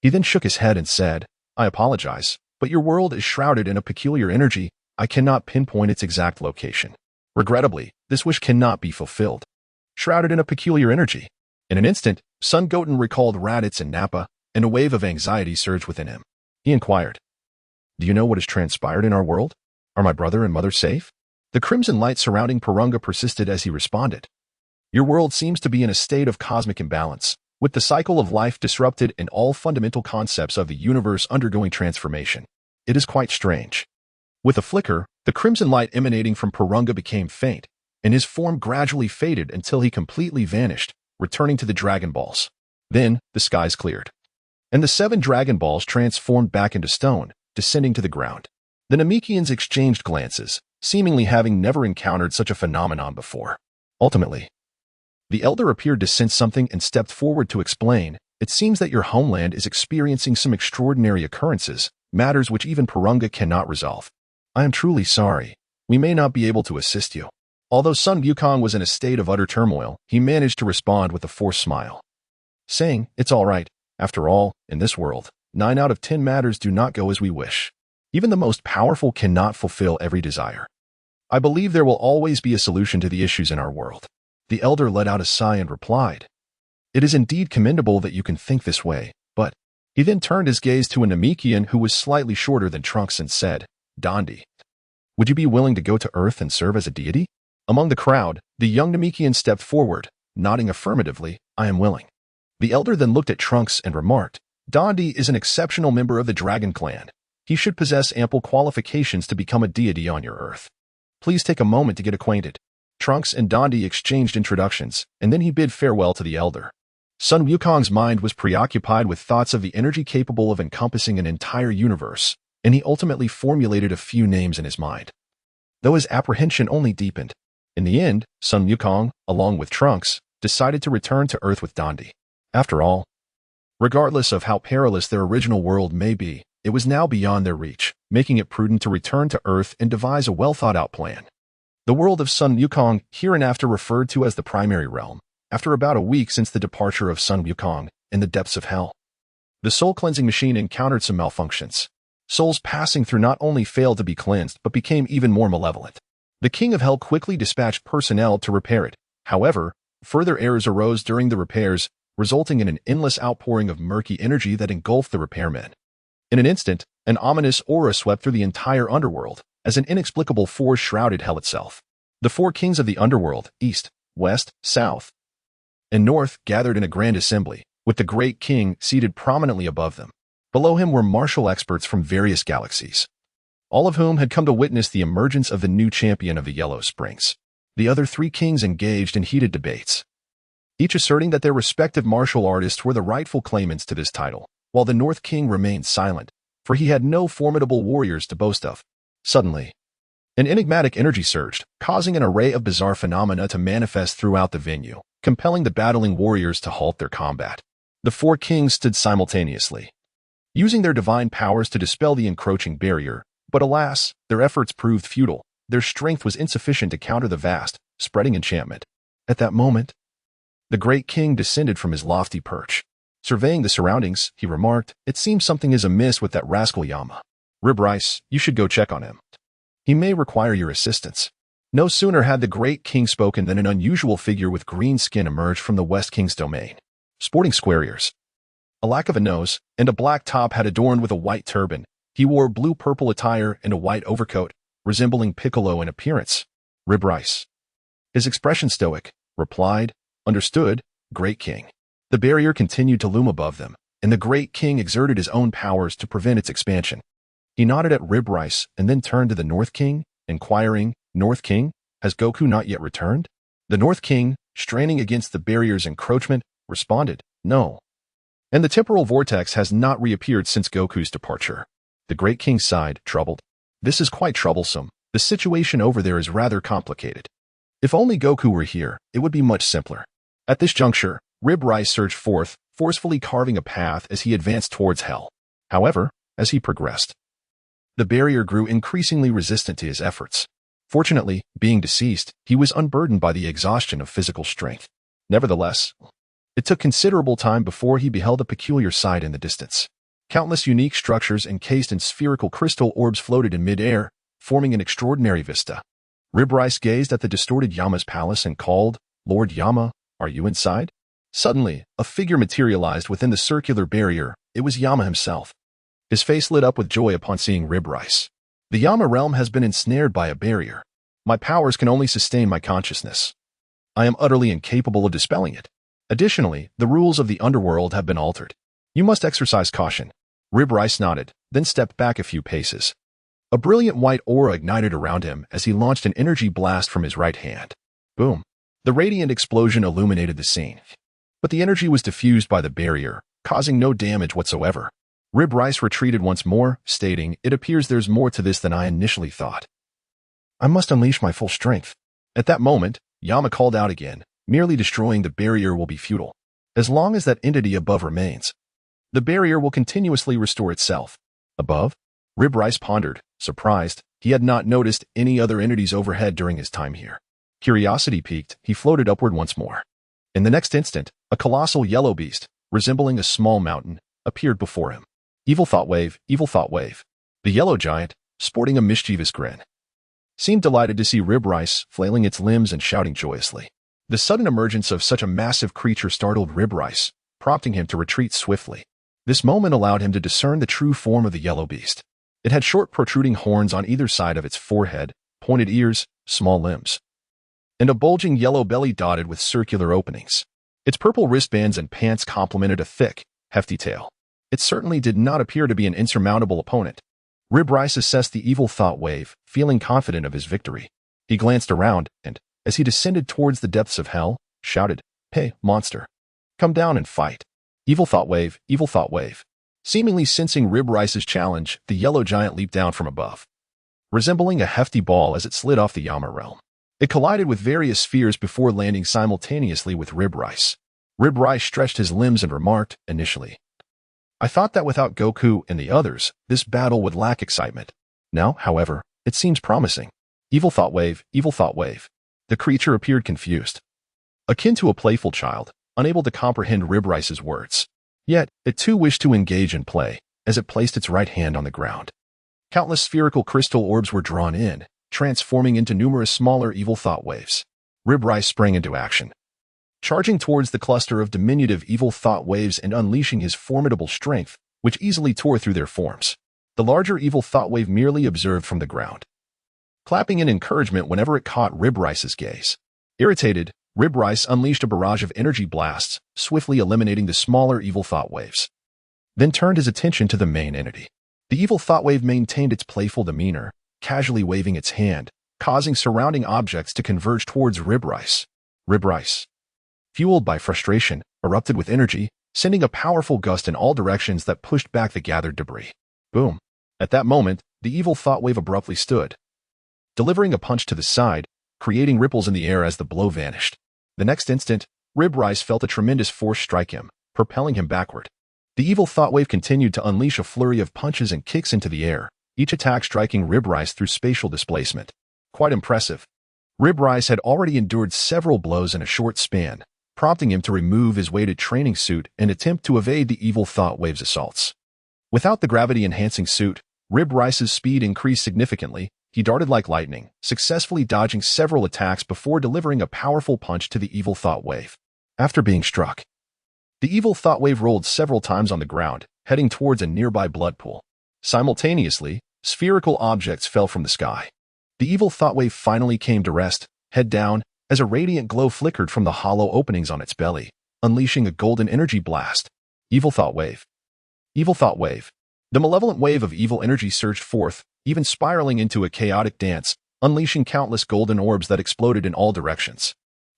He then shook his head and said, "I apologize, but your world is shrouded in a peculiar energy. I cannot pinpoint its exact location. Regrettably, this wish cannot be fulfilled." Shrouded in a peculiar energy. In an instant, Son Goten recalled Raditz and Nappa, and a wave of anxiety surged within him. He inquired, "Do you know what has transpired in our world? Are my brother and mother safe?" The crimson light surrounding Purunga persisted as he responded. "Your world seems to be in a state of cosmic imbalance, with the cycle of life disrupted and all fundamental concepts of the universe undergoing transformation. It is quite strange." With a flicker, the crimson light emanating from Purunga became faint, and his form gradually faded until he completely vanished, returning to the Dragon Balls. Then, the skies cleared, and the 7 Dragon Balls transformed back into stone, descending to the ground. The Namekians exchanged glances, seemingly having never encountered such a phenomenon before. Ultimately, the elder appeared to sense something and stepped forward to explain, "It seems that your homeland is experiencing some extraordinary occurrences, matters which even Purunga cannot resolve. I am truly sorry. We may not be able to assist you." Although Sun Wukong was in a state of utter turmoil, he managed to respond with a forced smile, saying, "It's all right. After all, in this world, 9 out of 10 matters do not go as we wish. Even the most powerful cannot fulfill every desire. I believe there will always be a solution to the issues in our world." The elder let out a sigh and replied, "It is indeed commendable that you can think this way, but..." He then turned his gaze to a Namekian who was slightly shorter than Trunks and said, "Dondi, would you be willing to go to Earth and serve as a deity?" Among the crowd, the young Namekian stepped forward, nodding affirmatively, "I am willing." The elder then looked at Trunks and remarked, "Dondi is an exceptional member of the Dragon Clan. He should possess ample qualifications to become a deity on your Earth. Please take a moment to get acquainted." Trunks and Dondi exchanged introductions, and then he bid farewell to the elder. Sun Wukong's mind was preoccupied with thoughts of the energy capable of encompassing an entire universe, and he ultimately formulated a few names in his mind. Though his apprehension only deepened. In the end, Sun Wukong, along with Trunks, decided to return to Earth with Dondi. After all, regardless of how perilous their original world may be, it was now beyond their reach, making it prudent to return to Earth and devise a well-thought-out plan. The world of Sun Wukong, hereinafter referred to as the Primary Realm, after about a week since the departure of Sun Wukong in the depths of hell. The soul-cleansing machine encountered some malfunctions. Souls passing through not only failed to be cleansed but became even more malevolent. The King of Hell quickly dispatched personnel to repair it. However, further errors arose during the repairs, resulting in an endless outpouring of murky energy that engulfed the repairmen. In an instant, an ominous aura swept through the entire underworld, as an inexplicable force shrouded hell itself. The 4 kings of the underworld, east, west, south, and north, gathered in a grand assembly, with the great king seated prominently above them. Below him were martial experts from various galaxies, all of whom had come to witness the emergence of the new champion of the Yellow Springs. The other 3 kings engaged in heated debates, each asserting that their respective martial artists were the rightful claimants to this title, while the North King remained silent, for he had no formidable warriors to boast of. Suddenly, an enigmatic energy surged, causing an array of bizarre phenomena to manifest throughout the venue, compelling the battling warriors to halt their combat. The four kings stood simultaneously, using their divine powers to dispel the encroaching barrier, but alas, their efforts proved futile. Their strength was insufficient to counter the vast, spreading enchantment. At that moment, the great king descended from his lofty perch. Surveying the surroundings, he remarked, "It seems something is amiss with that rascal Yama. Ribrice, you should go check on him. He may require your assistance." No sooner had the great king spoken than an unusual figure with green skin emerged from the West King's domain. Sporting square ears, a lack of a nose, and a black top hat adorned with a white turban, he wore blue-purple attire and a white overcoat, resembling Piccolo in appearance. Ribrice, his expression stoic, replied, "Understood, great king." The barrier continued to loom above them, and the great king exerted his own powers to prevent its expansion. He nodded at Ribrice and then turned to the North King, inquiring, "North King, has Goku not yet returned?" The North King, straining against the barrier's encroachment, responded, "No. And the temporal vortex has not reappeared since Goku's departure." The great king sighed, troubled. "This is quite troublesome. The situation over there is rather complicated. If only Goku were here, it would be much simpler." At this juncture, Ribrice surged forth, forcefully carving a path as he advanced towards Hell. However, as he progressed, the barrier grew increasingly resistant to his efforts. Fortunately, being deceased, he was unburdened by the exhaustion of physical strength. Nevertheless, it took considerable time before he beheld a peculiar sight in the distance. Countless unique structures encased in spherical crystal orbs floated in mid-air, forming an extraordinary vista. Ribrice gazed at the distorted Yama's palace and called, "Lord Yama, are you inside?" Suddenly, a figure materialized within the circular barrier. It was Yama himself. His face lit up with joy upon seeing Ribrice. "The Yama realm has been ensnared by a barrier. My powers can only sustain my consciousness. I am utterly incapable of dispelling it. Additionally, the rules of the underworld have been altered. You must exercise caution." Ribrice nodded, then stepped back a few paces. A brilliant white aura ignited around him as he launched an energy blast from his right hand. Boom! The radiant explosion illuminated the scene. But the energy was diffused by the barrier, causing no damage whatsoever. Ribrice retreated once more, stating, "It appears there's more to this than I initially thought. I must unleash my full strength." At that moment, Yama called out again, "Merely destroying the barrier will be futile. As long as that entity above remains, the barrier will continuously restore itself." Above? Ribrice pondered, surprised. He had not noticed any other entities overhead during his time here. Curiosity piqued, he floated upward once more. In the next instant, a colossal yellow beast, resembling a small mountain, appeared before him. Evil thought wave, evil thought wave. The yellow giant, sporting a mischievous grin, seemed delighted to see Ribrice, flailing its limbs and shouting joyously. The sudden emergence of such a massive creature startled Ribrice, prompting him to retreat swiftly. This moment allowed him to discern the true form of the yellow beast. It had short protruding horns on either side of its forehead, pointed ears, small limbs, and a bulging yellow belly dotted with circular openings. Its purple wristbands and pants complemented a thick, hefty tail. It certainly did not appear to be an insurmountable opponent. Ribrice assessed the evil thought wave, feeling confident of his victory. He glanced around, and, as he descended towards the depths of hell, shouted, "Hey, monster! Come down and fight." Evil thought wave, evil thought wave. Seemingly sensing Ribrice's challenge, the yellow giant leaped down from above, resembling a hefty ball as it slid off the Yama realm. It collided with various spheres before landing simultaneously with Ribrice. Ribrice stretched his limbs and remarked, "Initially, I thought that without Goku and the others, this battle would lack excitement. Now, however, it seems promising." Evil thought wave, evil thought wave. The creature appeared confused, akin to a playful child, unable to comprehend Ribrice's words. Yet, it too wished to engage in play, as it placed its right hand on the ground. Countless spherical crystal orbs were drawn in, transforming into numerous smaller evil thought waves. Ribrice sprang into action, charging towards the cluster of diminutive evil thought waves and unleashing his formidable strength, which easily tore through their forms. The larger evil thought wave merely observed from the ground, clapping in encouragement whenever it caught Ribrice's gaze. Irritated, Ribrice unleashed a barrage of energy blasts, swiftly eliminating the smaller evil thought waves. Then turned his attention to the main entity. The evil thought wave maintained its playful demeanor, casually waving its hand, causing surrounding objects to converge towards Ribrice. Ribrice, fueled by frustration, erupted with energy, sending a powerful gust in all directions that pushed back the gathered debris. Boom. At that moment, the evil thought wave abruptly stood, delivering a punch to the side, creating ripples in the air as the blow vanished. The next instant, Rib Rice felt a tremendous force strike him, propelling him backward. The evil thought wave continued to unleash a flurry of punches and kicks into the air, each attack striking Rib Rice through spatial displacement. Quite impressive. Rib Rice had already endured several blows in a short span, prompting him to remove his weighted training suit and attempt to evade the evil thought wave's assaults. Without the gravity-enhancing suit, Rib Rice's speed increased significantly. He darted like lightning, successfully dodging several attacks before delivering a powerful punch to the evil thought wave. After being struck, the evil thought wave rolled several times on the ground, heading towards a nearby blood pool. Simultaneously, spherical objects fell from the sky. The evil thought wave finally came to rest, head down, as a radiant glow flickered from the hollow openings on its belly, unleashing a golden energy blast. Evil thought wave. Evil thought wave. The malevolent wave of evil energy surged forth, even spiraling into a chaotic dance, unleashing countless golden orbs that exploded in all directions.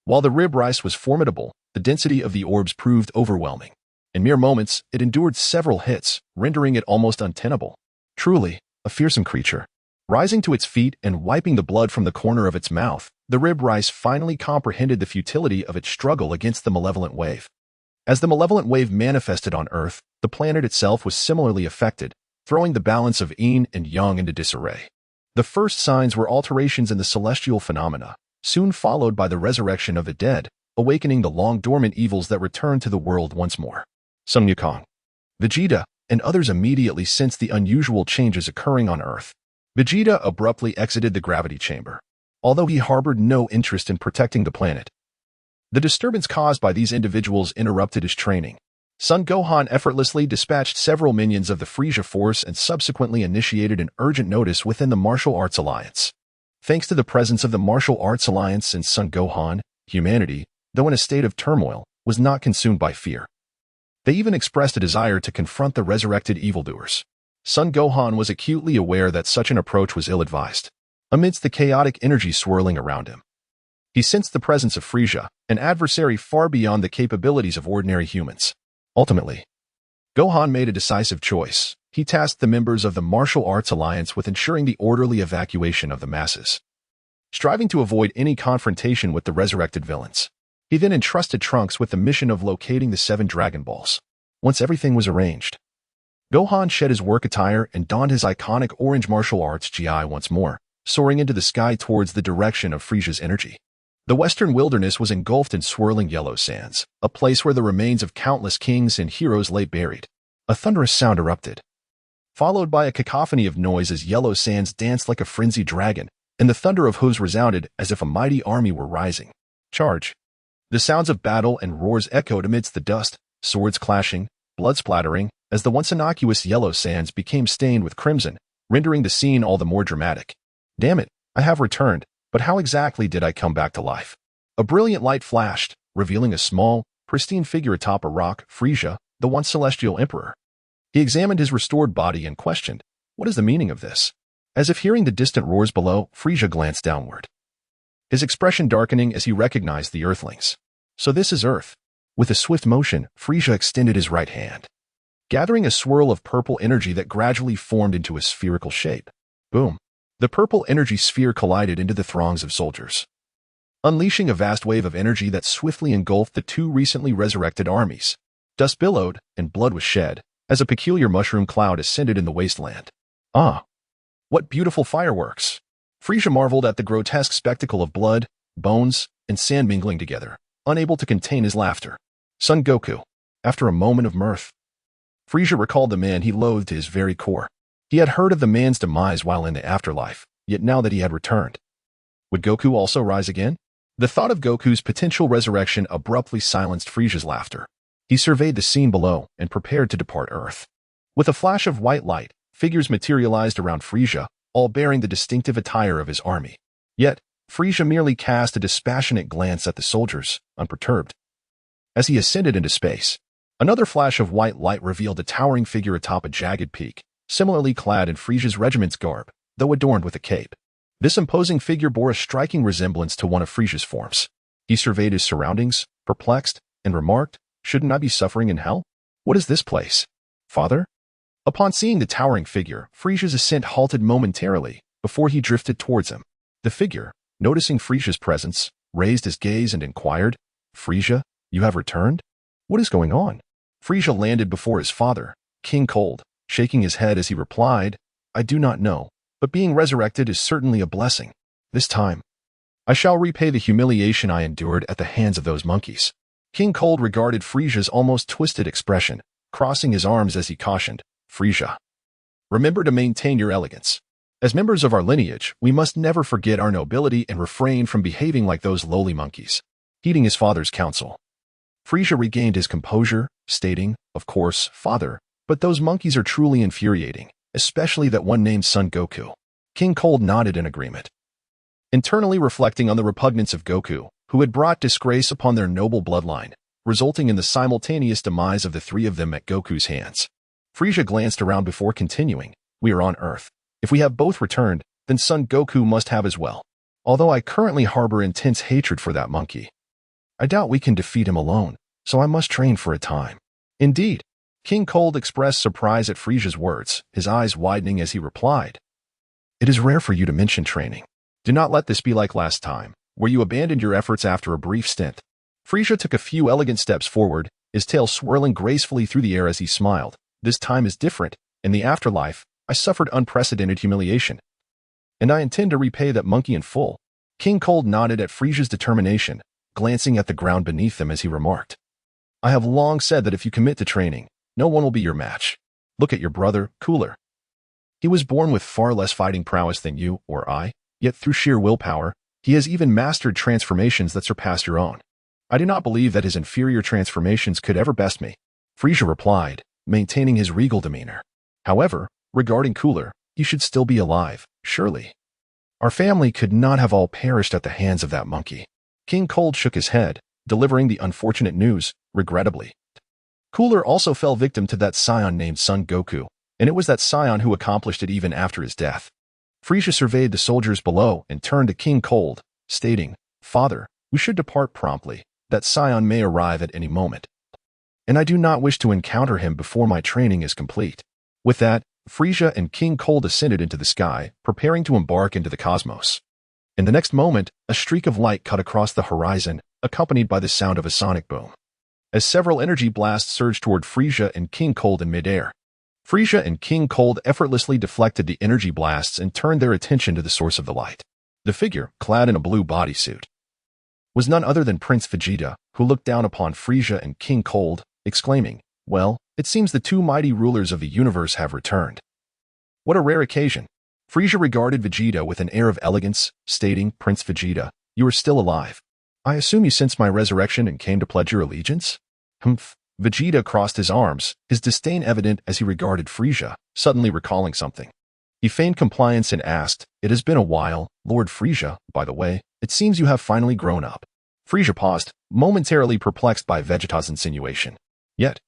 While the Rib Rice was formidable, the density of the orbs proved overwhelming. In mere moments, it endured several hits, rendering it almost untenable. Truly, a fearsome creature. Rising to its feet and wiping the blood from the corner of its mouth, the Rib Rice finally comprehended the futility of its struggle against the malevolent wave. As the malevolent wave manifested on Earth, the planet itself was similarly affected, throwing the balance of yin and yang into disarray. The first signs were alterations in the celestial phenomena, soon followed by the resurrection of the dead, awakening the long-dormant evils that returned to the world once more. Sun Wukong, Vegeta, and others immediately sensed the unusual changes occurring on Earth. Vegeta abruptly exited the gravity chamber, although he harbored no interest in protecting the planet. The disturbance caused by these individuals interrupted his training. Sun Gohan effortlessly dispatched several minions of the Frieza Force and subsequently initiated an urgent notice within the Martial Arts Alliance. Thanks to the presence of the Martial Arts Alliance and Sun Gohan, humanity, though in a state of turmoil, was not consumed by fear. They even expressed a desire to confront the resurrected evildoers. Sun Gohan was acutely aware that such an approach was ill-advised. Amidst the chaotic energy swirling around him, he sensed the presence of Frieza, an adversary far beyond the capabilities of ordinary humans. Ultimately, Gohan made a decisive choice. He tasked the members of the Martial Arts Alliance with ensuring the orderly evacuation of the masses, striving to avoid any confrontation with the resurrected villains. He then entrusted Trunks with the mission of locating the 7 Dragon Balls. Once everything was arranged, Gohan shed his work attire and donned his iconic orange martial arts gi once more, soaring into the sky towards the direction of Frieza's energy. The western wilderness was engulfed in swirling yellow sands, a place where the remains of countless kings and heroes lay buried. A thunderous sound erupted, followed by a cacophony of noise as yellow sands danced like a frenzied dragon, and the thunder of hooves resounded as if a mighty army were rising. Charge! The sounds of battle and roars echoed amidst the dust, swords clashing, blood splattering, as the once innocuous yellow sands became stained with crimson, rendering the scene all the more dramatic. Damn it, I have returned, but how exactly did I come back to life? A brilliant light flashed, revealing a small, pristine figure atop a rock, Frieza, the once celestial emperor. He examined his restored body and questioned, "What is the meaning of this?" As if hearing the distant roars below, Frieza glanced downward, his expression darkening as he recognized the Earthlings. So this is Earth. With a swift motion, Frieza extended his right hand, gathering a swirl of purple energy that gradually formed into a spherical shape. Boom! The purple energy sphere collided into the throngs of soldiers, unleashing a vast wave of energy that swiftly engulfed the 2 recently resurrected armies. Dust billowed, and blood was shed, as a peculiar mushroom cloud ascended in the wasteland. Ah! What beautiful fireworks! Frieza marveled at the grotesque spectacle of blood, bones, and sand mingling together, unable to contain his laughter. Son Goku. After a moment of mirth, Frieza recalled the man he loathed to his very core. He had heard of the man's demise while in the afterlife, yet now that he had returned, would Goku also rise again? The thought of Goku's potential resurrection abruptly silenced Frieza's laughter. He surveyed the scene below and prepared to depart Earth. With a flash of white light, figures materialized around Frieza, all bearing the distinctive attire of his army. Yet, Frieza merely cast a dispassionate glance at the soldiers, unperturbed. As he ascended into space, another flash of white light revealed a towering figure atop a jagged peak, similarly clad in Frieza's regiment's garb, though adorned with a cape. This imposing figure bore a striking resemblance to one of Frieza's forms. He surveyed his surroundings, perplexed, and remarked, "Shouldn't I be suffering in hell? What is this place? Father?" Upon seeing the towering figure, Frisia's ascent halted momentarily before he drifted towards him. The figure, noticing Frisia's presence, raised his gaze and inquired, "Frisia, you have returned? What is going on?" Frisia landed before his father, King Cold, shaking his head as he replied, "I do not know, but being resurrected is certainly a blessing. This time, I shall repay the humiliation I endured at the hands of those monkeys." King Cold regarded Frisia's almost twisted expression, crossing his arms as he cautioned, "Frisia, remember to maintain your elegance. As members of our lineage, we must never forget our nobility and refrain from behaving like those lowly monkeys." Heeding his father's counsel, Frisia regained his composure, stating, "Of course, father, but those monkeys are truly infuriating, especially that one named Son Goku." King Cold nodded in agreement, internally reflecting on the repugnance of Goku, who had brought disgrace upon their noble bloodline, resulting in the simultaneous demise of the three of them at Goku's hands. Frisia glanced around before continuing, "We are on Earth. If we have both returned, then Son Goku must have as well. Although I currently harbor intense hatred for that monkey, I doubt we can defeat him alone, so I must train for a time." Indeed, King Cold expressed surprise at Frisia's words, his eyes widening as he replied, "It is rare for you to mention training. Do not let this be like last time, where you abandoned your efforts after a brief stint." Frisia took a few elegant steps forward, his tail swirling gracefully through the air as he smiled. "This time is different. In the afterlife, I suffered unprecedented humiliation, and I intend to repay that monkey in full." King Cold nodded at Frisia's determination, glancing at the ground beneath them as he remarked, "I have long said that if you commit to training, no one will be your match. Look at your brother, Cooler. He was born with far less fighting prowess than you or I, yet through sheer willpower, he has even mastered transformations that surpass your own. I do not believe that his inferior transformations could ever best me." Frisia replied, maintaining his regal demeanor. "However, regarding Cooler, he should still be alive, surely. Our family could not have all perished at the hands of that monkey." King Cold shook his head, delivering the unfortunate news, regrettably. Cooler also fell victim to that scion named Son Goku, and it was that scion who accomplished it even after his death. Frisia surveyed the soldiers below and turned to King Cold, stating, "Father, we should depart promptly. That scion may arrive at any moment, and I do not wish to encounter him before my training is complete." With that, Frisia and King Cold ascended into the sky, preparing to embark into the cosmos. In the next moment, a streak of light cut across the horizon, accompanied by the sound of a sonic boom, as several energy blasts surged toward Frisia and King Cold in midair. Frisia and King Cold effortlessly deflected the energy blasts and turned their attention to the source of the light. The figure, clad in a blue bodysuit, was none other than Prince Vegeta, who looked down upon Frisia and King Cold, exclaiming, "Well, it seems the two mighty rulers of the universe have returned. What a rare occasion." Frisia regarded Vegeta with an air of elegance, stating, "Prince Vegeta, you are still alive. I assume you sensed my resurrection and came to pledge your allegiance?" "Humph." Vegeta crossed his arms, his disdain evident as he regarded Frisia, suddenly recalling something. He feigned compliance and asked, "It has been a while, Lord Frisia, by the way. It seems you have finally grown up." Frisia paused, momentarily perplexed by Vegeta's insinuation. Yet,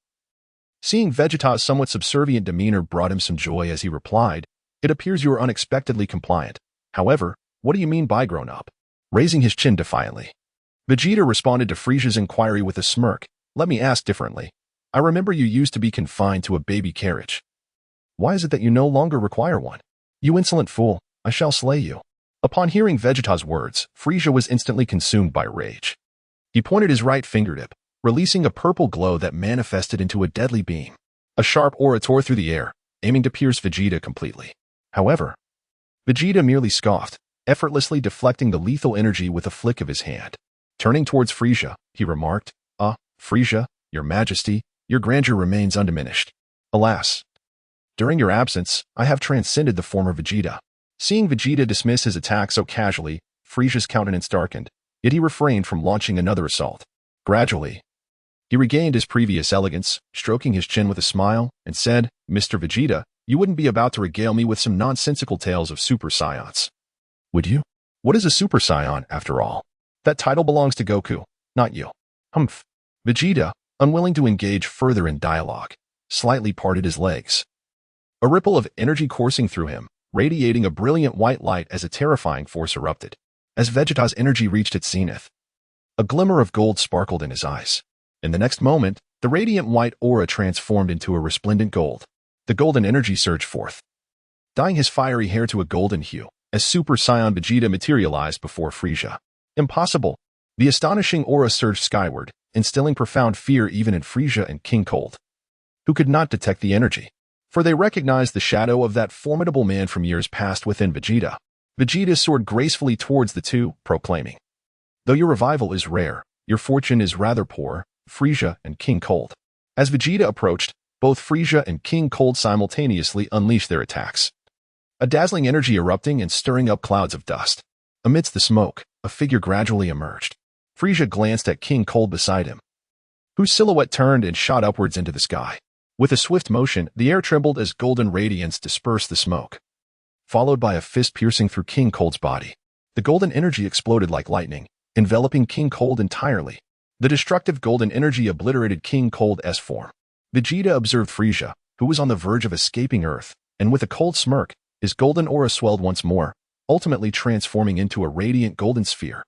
seeing Vegeta's somewhat subservient demeanor brought him some joy as he replied, "It appears you are unexpectedly compliant. However, what do you mean by grown up?" Raising his chin defiantly, Vegeta responded to Frisia's inquiry with a smirk. "Let me ask differently. I remember you used to be confined to a baby carriage. Why is it that you no longer require one? You insolent fool, I shall slay you." Upon hearing Vegeta's words, Frisia was instantly consumed by rage. He pointed his right fingertip, releasing a purple glow that manifested into a deadly beam. A sharp aura tore through the air, aiming to pierce Vegeta completely. However, Vegeta merely scoffed, effortlessly deflecting the lethal energy with a flick of his hand. Turning towards Frisia, he remarked, Frisia, your majesty, your grandeur remains undiminished. Alas, during your absence, I have transcended the former Vegeta." Seeing Vegeta dismiss his attack so casually, Frisia's countenance darkened, yet he refrained from launching another assault. Gradually, he regained his previous elegance, stroking his chin with a smile, and said, "Mr. Vegeta, you wouldn't be about to regale me with some nonsensical tales of Super Saiyans, would you? What is a Super Saiyan, after all? That title belongs to Goku, not you." "Humph." Vegeta, unwilling to engage further in dialogue, slightly parted his legs. A ripple of energy coursing through him, radiating a brilliant white light as a terrifying force erupted. As Vegeta's energy reached its zenith, a glimmer of gold sparkled in his eyes. In the next moment, the radiant white aura transformed into a resplendent gold. The golden energy surged forth, dyeing his fiery hair to a golden hue, as Super Saiyan Vegeta materialized before Frieza. Impossible! The astonishing aura surged skyward, instilling profound fear even in Frieza and King Cold, who could not detect the energy, for they recognized the shadow of that formidable man from years past within Vegeta. Vegeta soared gracefully towards the two, proclaiming, "Though your revival is rare, your fortune is rather poor, Frieza and King Cold." As Vegeta approached, both Frieza and King Cold simultaneously unleashed their attacks, a dazzling energy erupting and stirring up clouds of dust. Amidst the smoke, a figure gradually emerged. Frieza glanced at King Cold beside him, whose silhouette turned and shot upwards into the sky. With a swift motion, the air trembled as golden radiance dispersed the smoke, followed by a fist piercing through King Cold's body. The golden energy exploded like lightning, enveloping King Cold entirely. The destructive golden energy obliterated King Cold's form. Vegeta observed Frieza, who was on the verge of escaping Earth, and with a cold smirk, his golden aura swelled once more, ultimately transforming into a radiant golden sphere.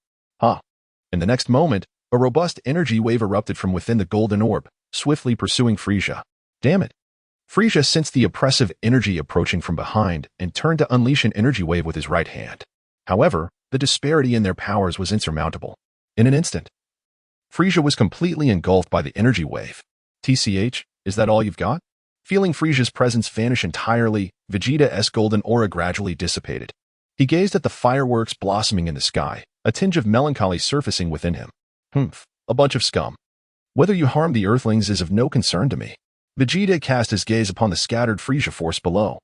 In the next moment, a robust energy wave erupted from within the golden orb, swiftly pursuing Frieza. Damn it! Frieza sensed the oppressive energy approaching from behind and turned to unleash an energy wave with his right hand. However, the disparity in their powers was insurmountable. In an instant, Frieza was completely engulfed by the energy wave. TCH, is that all you've got? Feeling Frieza's presence vanish entirely, Vegeta's golden aura gradually dissipated. He gazed at the fireworks blossoming in the sky, a tinge of melancholy surfacing within him. A bunch of scum. Whether you harm the Earthlings is of no concern to me. Vegeta cast his gaze upon the scattered Frieza force below,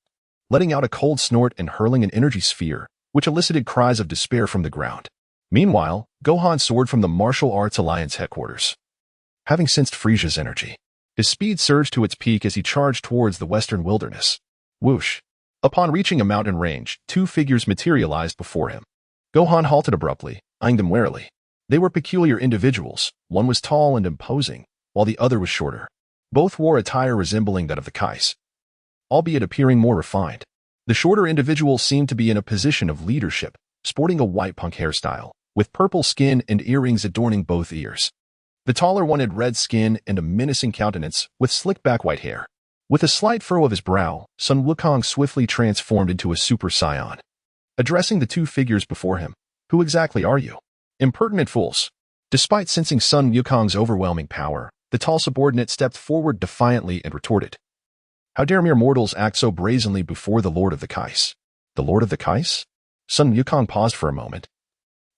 letting out a cold snort and hurling an energy sphere, which elicited cries of despair from the ground. Meanwhile, Gohan soared from the Martial Arts Alliance headquarters. Having sensed Frieza's energy, his speed surged to its peak as he charged towards the western wilderness. Whoosh! Upon reaching a mountain range, two figures materialized before him. Gohan halted abruptly, eyeing them warily. They were peculiar individuals. One was tall and imposing, while the other was shorter. Both wore attire resembling that of the Kais, albeit appearing more refined. The shorter individual seemed to be in a position of leadership, sporting a white punk hairstyle, with purple skin and earrings adorning both ears. The taller one had red skin and a menacing countenance, with slick-back white hair. With a slight furrow of his brow, Sun Wukong swiftly transformed into a Super Saiyan. Addressing the two figures before him, "Who exactly are you? Impertinent fools." Despite sensing Sun Wukong's overwhelming power, the tall subordinate stepped forward defiantly and retorted, "How dare mere mortals act so brazenly before the Lord of the Kais?" The Lord of the Kais? Sun Wukong paused for a moment,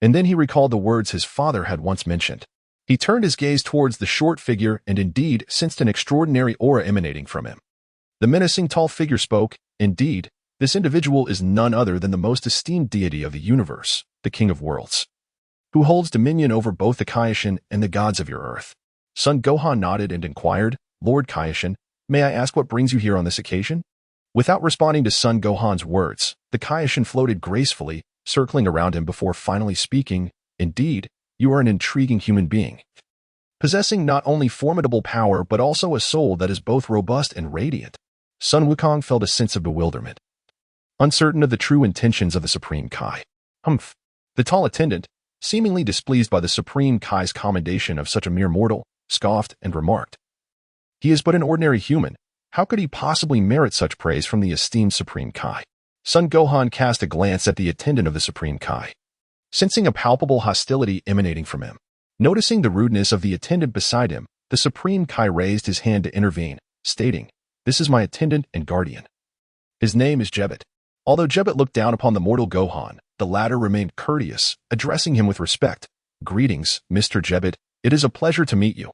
and then he recalled the words his father had once mentioned. He turned his gaze towards the short figure and indeed sensed an extraordinary aura emanating from him. The menacing tall figure spoke. Indeed, this individual is none other than the most esteemed deity of the universe, the King of Worlds, who holds dominion over both the Kaioshin and the gods of your earth. Son Gohan nodded and inquired, "Lord Kaioshin, may I ask what brings you here on this occasion?" Without responding to Son Gohan's words, the Kaioshin floated gracefully, circling around him before finally speaking, "Indeed, you are an intriguing human being, possessing not only formidable power but also a soul that is both robust and radiant." Sun Wukong felt a sense of bewilderment, uncertain of the true intentions of the Supreme Kai. The tall attendant, seemingly displeased by the Supreme Kai's commendation of such a mere mortal, scoffed and remarked, "He is but an ordinary human. How could he possibly merit such praise from the esteemed Supreme Kai?" Son Gohan cast a glance at the attendant of the Supreme Kai, sensing a palpable hostility emanating from him. Noticing the rudeness of the attendant beside him, the Supreme Kai raised his hand to intervene, stating, "This is my attendant and guardian. His name is Jebet." Although Jebet looked down upon the mortal Gohan, the latter remained courteous, addressing him with respect. "Greetings, Mr. Jebet. It is a pleasure to meet you."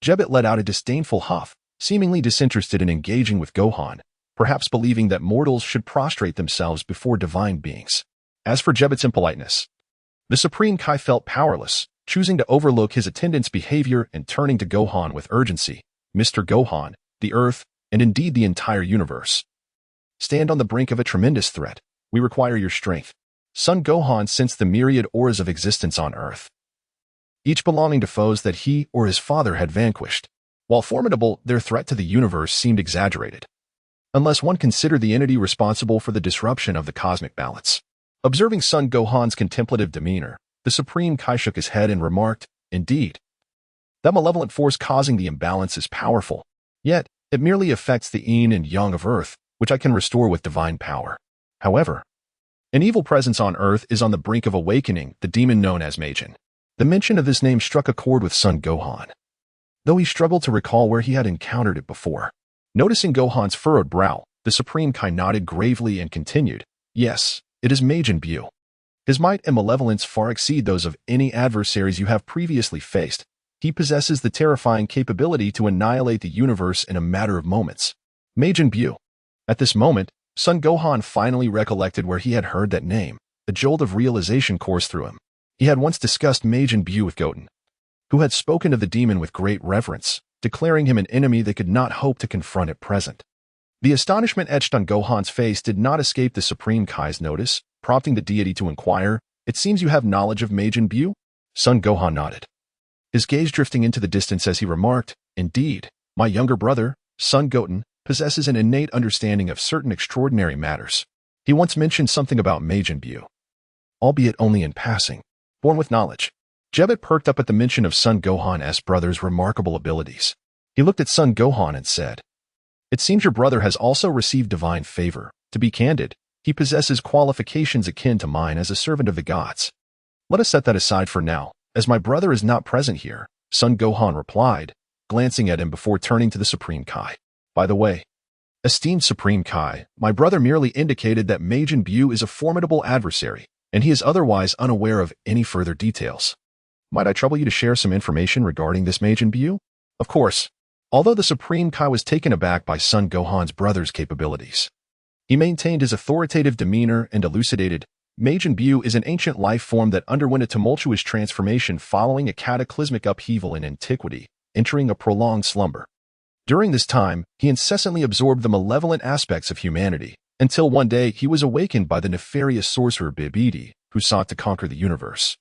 Jebet let out a disdainful huff, seemingly disinterested in engaging with Gohan, perhaps believing that mortals should prostrate themselves before divine beings. As for Jebet's impoliteness, the Supreme Kai felt powerless, choosing to overlook his attendant's behavior and turning to Gohan with urgency. "Mr. Gohan, the Earth, and indeed the entire universe, stand on the brink of a tremendous threat. We require your strength." Son Gohan sensed the myriad auras of existence on Earth, each belonging to foes that he or his father had vanquished. While formidable, their threat to the universe seemed exaggerated, unless one considered the entity responsible for the disruption of the cosmic balance. Observing Son Gohan's contemplative demeanor, the Supreme Kai shook his head and remarked, "Indeed, that malevolent force causing the imbalance is powerful. Yet, It merely affects the yin and yang of Earth, which I can restore with divine power. However, an evil presence on Earth is on the brink of awakening, the demon known as Majin. The mention of this name struck a chord with Sun Gohan, though he struggled to recall where he had encountered it before. Noticing Gohan's furrowed brow, the Supreme Kai nodded gravely and continued, "Yes, it is Majin Buu. His might and malevolence far exceed those of any adversaries you have previously faced. He possesses the terrifying capability to annihilate the universe in a matter of moments." Majin Buu. At this moment, Sun Gohan finally recollected where he had heard that name. A jolt of realization coursed through him. He had once discussed Majin Buu with Goten, who had spoken of the demon with great reverence, declaring him an enemy they could not hope to confront at present. The astonishment etched on Gohan's face did not escape the Supreme Kai's notice, prompting the deity to inquire, "It seems you have knowledge of Majin Buu?" Sun Gohan nodded, his gaze drifting into the distance as he remarked, "Indeed, my younger brother, Sun Goten, possesses an innate understanding of certain extraordinary matters. He once mentioned something about Majin Buu, albeit only in passing. Born with knowledge." Jebet perked up at the mention of Sun Gohan's brother's remarkable abilities. He looked at Sun Gohan and said, "It seems your brother has also received divine favor. To be candid, he possesses qualifications akin to mine as a servant of the gods. Let us set that aside for now, as my brother is not present here," Sun Gohan replied, glancing at him before turning to the Supreme Kai. "By the way, esteemed Supreme Kai, my brother merely indicated that Majin Buu is a formidable adversary, and he is otherwise unaware of any further details. Might I trouble you to share some information regarding this Majin Buu?" Of course. Although the Supreme Kai was taken aback by Sun Gohan's brother's capabilities, he maintained his authoritative demeanor and elucidated, "Majin Buu is an ancient life form that underwent a tumultuous transformation following a cataclysmic upheaval in antiquity, entering a prolonged slumber. During this time, he incessantly absorbed the malevolent aspects of humanity, until one day he was awakened by the nefarious sorcerer Bibidi, who sought to conquer the universe.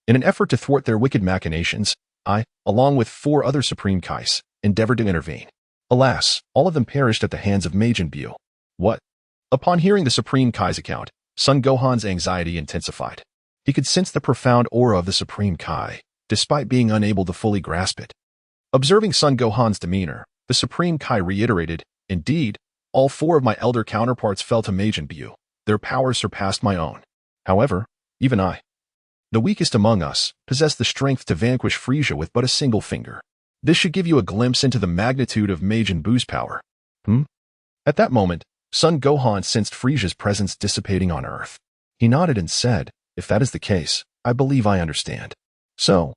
In an effort to thwart their wicked machinations, I, along with 4 other Supreme Kais, endeavored to intervene. Alas, all of them perished at the hands of Majin Buu." "What?" Upon hearing the Supreme Kai's account, Sun Gohan's anxiety intensified. He could sense the profound aura of the Supreme Kai, despite being unable to fully grasp it. Observing Sun Gohan's demeanor, the Supreme Kai reiterated, "Indeed, all 4 of my elder counterparts fell to Majin Buu. Their power surpassed my own. However, even I, the weakest among us, possess the strength to vanquish Frisia with but a single finger. This should give you a glimpse into the magnitude of Majin Buu's power." At that moment, Sun Gohan sensed Frisia's presence dissipating on Earth. He nodded and said, "If that is the case, I believe I understand. So,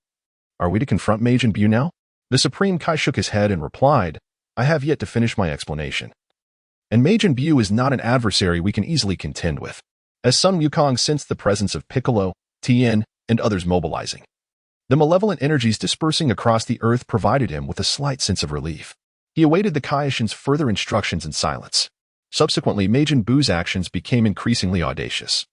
are we to confront Majin Buu now?" The Supreme Kai shook his head and replied, "I have yet to finish my explanation. And Majin Buu is not an adversary we can easily contend with." As Sun Wukong sensed the presence of Piccolo, Tien, and others mobilizing, the malevolent energies dispersing across the Earth provided him with a slight sense of relief. He awaited the Kaioshin's further instructions in silence. Subsequently, Majin Buu's actions became increasingly audacious,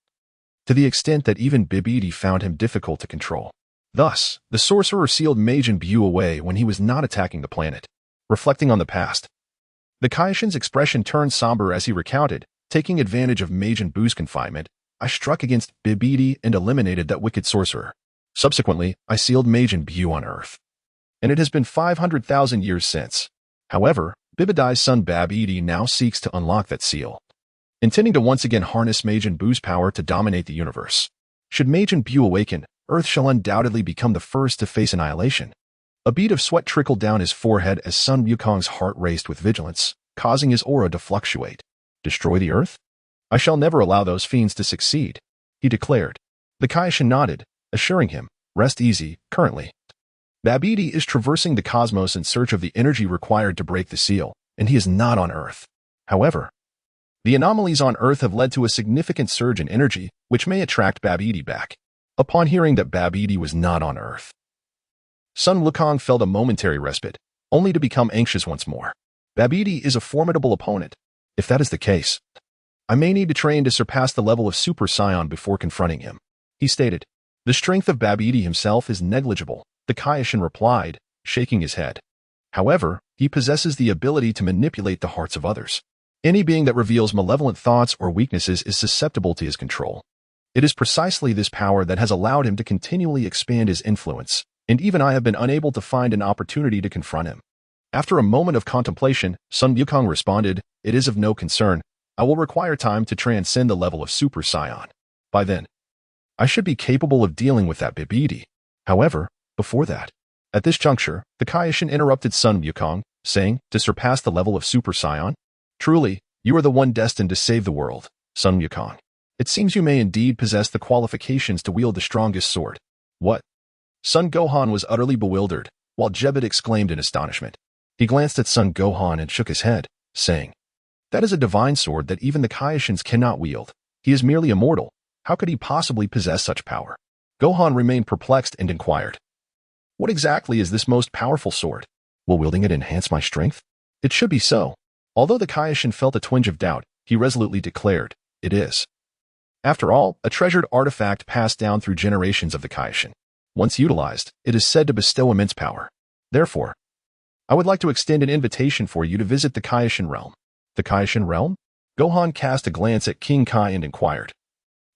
to the extent that even Bibidi found him difficult to control. Thus, the sorcerer sealed Majin Buu away when he was not attacking the planet. Reflecting on the past, the Kaioshin's expression turned somber as he recounted, "Taking advantage of Majin Buu's confinement, I struck against Bibidi and eliminated that wicked sorcerer. Subsequently, I sealed Majin Buu on Earth. And it has been 500,000 years since. However, Bibidi's son Babidi now seeks to unlock that seal, intending to once again harness Majin Buu's power to dominate the universe. Should Majin Buu awaken, Earth shall undoubtedly become the first to face annihilation." A bead of sweat trickled down his forehead as Sun Wukong's heart raced with vigilance, causing his aura to fluctuate. "Destroy the Earth? I shall never allow those fiends to succeed," he declared. The Kaioshin nodded, assuring him, "Rest easy, currently. Babidi is traversing the cosmos in search of the energy required to break the seal, and he is not on Earth. However, the anomalies on Earth have led to a significant surge in energy, which may attract Babidi back." Upon hearing that Babidi was not on Earth, Sun Wukong felt a momentary respite, only to become anxious once more. "Babidi is a formidable opponent. If that is the case, I may need to train to surpass the level of Super Saiyan before confronting him," he stated. "The strength of Babidi himself is negligible," the Kaioshin replied, shaking his head. "However, he possesses the ability to manipulate the hearts of others. Any being that reveals malevolent thoughts or weaknesses is susceptible to his control. It is precisely this power that has allowed him to continually expand his influence, and even I have been unable to find an opportunity to confront him." After a moment of contemplation, Sun Wukong responded, "It is of no concern. I will require time to transcend the level of Super Saiyan. By then, I should be capable of dealing with that Babidi. However, before that." At this juncture, the Kaioshin interrupted Sun Wukong, saying, "To surpass the level of Super Saiyan? Truly, you are the one destined to save the world, Sun Wukong. It seems you may indeed possess the qualifications to wield the strongest sword." "What?" Sun Gohan was utterly bewildered, while Jebet exclaimed in astonishment. He glanced at Sun Gohan and shook his head, saying, "That is a divine sword that even the Kaioshins cannot wield. He is merely immortal. How could he possibly possess such power?" Gohan remained perplexed and inquired, "What exactly is this most powerful sword? Will wielding it enhance my strength?" "It should be so." Although the Kaioshin felt a twinge of doubt, he resolutely declared, "It is. After all, a treasured artifact passed down through generations of the Kaioshin. Once utilized, it is said to bestow immense power. Therefore, I would like to extend an invitation for you to visit the Kaioshin realm." "The Kaioshin realm?" Gohan cast a glance at King Kai and inquired,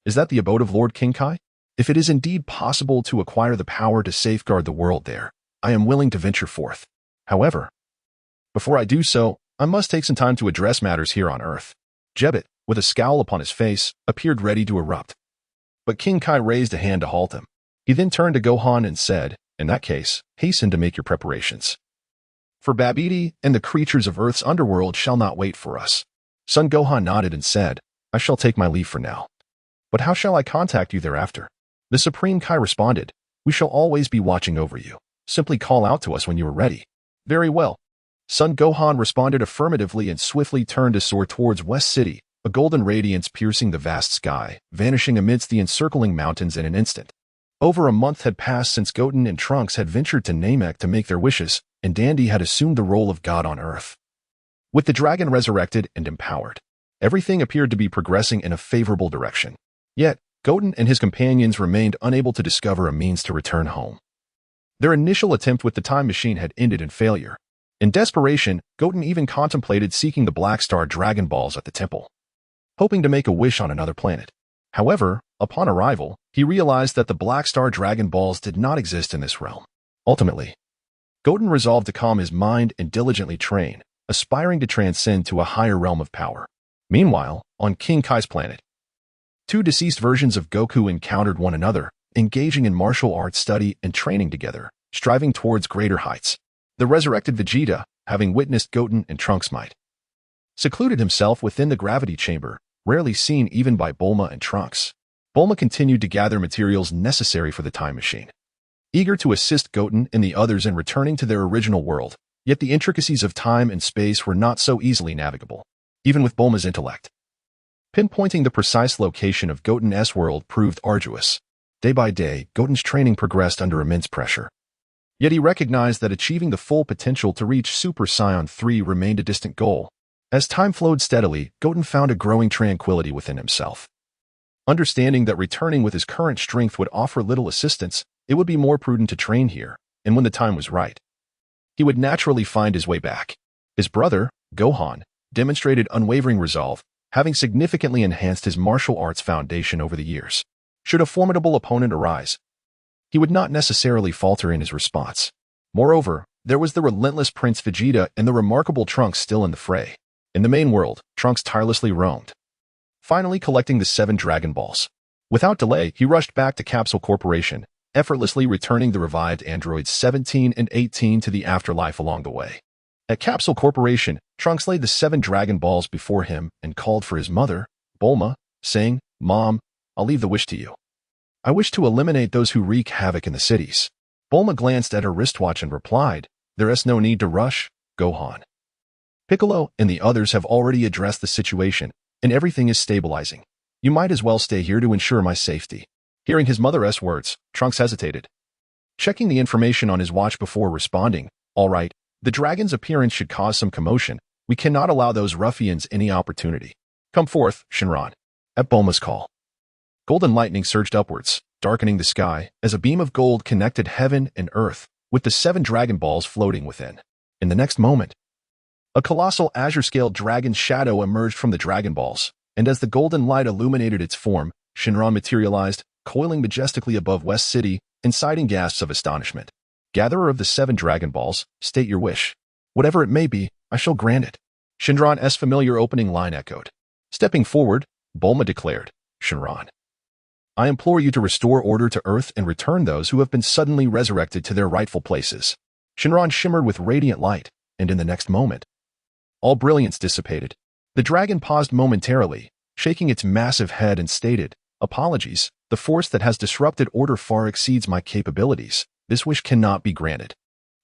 "Is that the abode of Lord King Kai? If it is indeed possible to acquire the power to safeguard the world there, I am willing to venture forth. However, before I do so, I must take some time to address matters here on Earth." Jebet, with a scowl upon his face, appeared ready to erupt. But King Kai raised a hand to halt him. He then turned to Gohan and said, "In that case, hasten to make your preparations. For Babidi and the creatures of Earth's underworld shall not wait for us." Son Gohan nodded and said, "I shall take my leave for now. But how shall I contact you thereafter?" The Supreme Kai responded, "We shall always be watching over you. Simply call out to us when you are ready." "Very well." Son Gohan responded affirmatively and swiftly turned to soar towards West City, a golden radiance piercing the vast sky, vanishing amidst the encircling mountains in an instant. Over a month had passed since Goten and Trunks had ventured to Namek to make their wishes, and Dandy had assumed the role of God on Earth. With the dragon resurrected and empowered, everything appeared to be progressing in a favorable direction. Yet, Goten and his companions remained unable to discover a means to return home. Their initial attempt with the time machine had ended in failure. In desperation, Goten even contemplated seeking the Black Star Dragon Balls at the temple, hoping to make a wish on another planet. However, upon arrival, he realized that the Black Star Dragon Balls did not exist in this realm. Ultimately, Goten resolved to calm his mind and diligently train, aspiring to transcend to a higher realm of power. Meanwhile, on King Kai's planet, two deceased versions of Goku encountered one another, engaging in martial arts study and training together, striving towards greater heights. The resurrected Vegeta, having witnessed Goten and Trunks' might, secluded himself within the gravity chamber, rarely seen even by Bulma and Trunks. Bulma continued to gather materials necessary for the time machine, eager to assist Goten and the others in returning to their original world, yet the intricacies of time and space were not so easily navigable, even with Bulma's intellect. Pinpointing the precise location of Goten's world proved arduous. Day by day, Goten's training progressed under immense pressure. Yet he recognized that achieving the full potential to reach Super Saiyan 3 remained a distant goal. As time flowed steadily, Goten found a growing tranquility within himself. Understanding that returning with his current strength would offer little assistance, it would be more prudent to train here, and when the time was right, he would naturally find his way back. His brother, Gohan, demonstrated unwavering resolve, having significantly enhanced his martial arts foundation over the years. Should a formidable opponent arise, he would not necessarily falter in his response. Moreover, there was the relentless Prince Vegeta and the remarkable Trunks still in the fray. In the main world, Trunks tirelessly roamed, finally collecting the 7 Dragon Balls. Without delay, he rushed back to Capsule Corporation, effortlessly returning the revived androids 17 and 18 to the afterlife along the way. At Capsule Corporation, Trunks laid the 7 Dragon Balls before him and called for his mother, Bulma, saying, "Mom, I'll leave the wish to you. I wish to eliminate those who wreak havoc in the cities." Bulma glanced at her wristwatch and replied, "There's no need to rush, Gohan. Piccolo and the others have already addressed the situation, and everything is stabilizing. You might as well stay here to ensure my safety." Hearing his mother's words, Trunks hesitated, checking the information on his watch before responding, "All right, the dragon's appearance should cause some commotion. We cannot allow those ruffians any opportunity. Come forth, Shinran." At Bulma's call, golden lightning surged upwards, darkening the sky as a beam of gold connected heaven and earth, with the 7 Dragon Balls floating within. In the next moment, a colossal azure-scaled dragon's shadow emerged from the Dragon Balls, and as the golden light illuminated its form, Shinran materialized, coiling majestically above West City, inciting gasps of astonishment. "Gatherer of the 7 Dragon Balls, state your wish." Whatever it may be, I shall grant it. Shinran's familiar opening line echoed. Stepping forward, Bulma declared, Shinran, I implore you to restore order to Earth and return those who have been suddenly resurrected to their rightful places. Shinran shimmered with radiant light, and in the next moment, all brilliance dissipated. The dragon paused momentarily, shaking its massive head and stated, Apologies, the force that has disrupted order far exceeds my capabilities. This wish cannot be granted.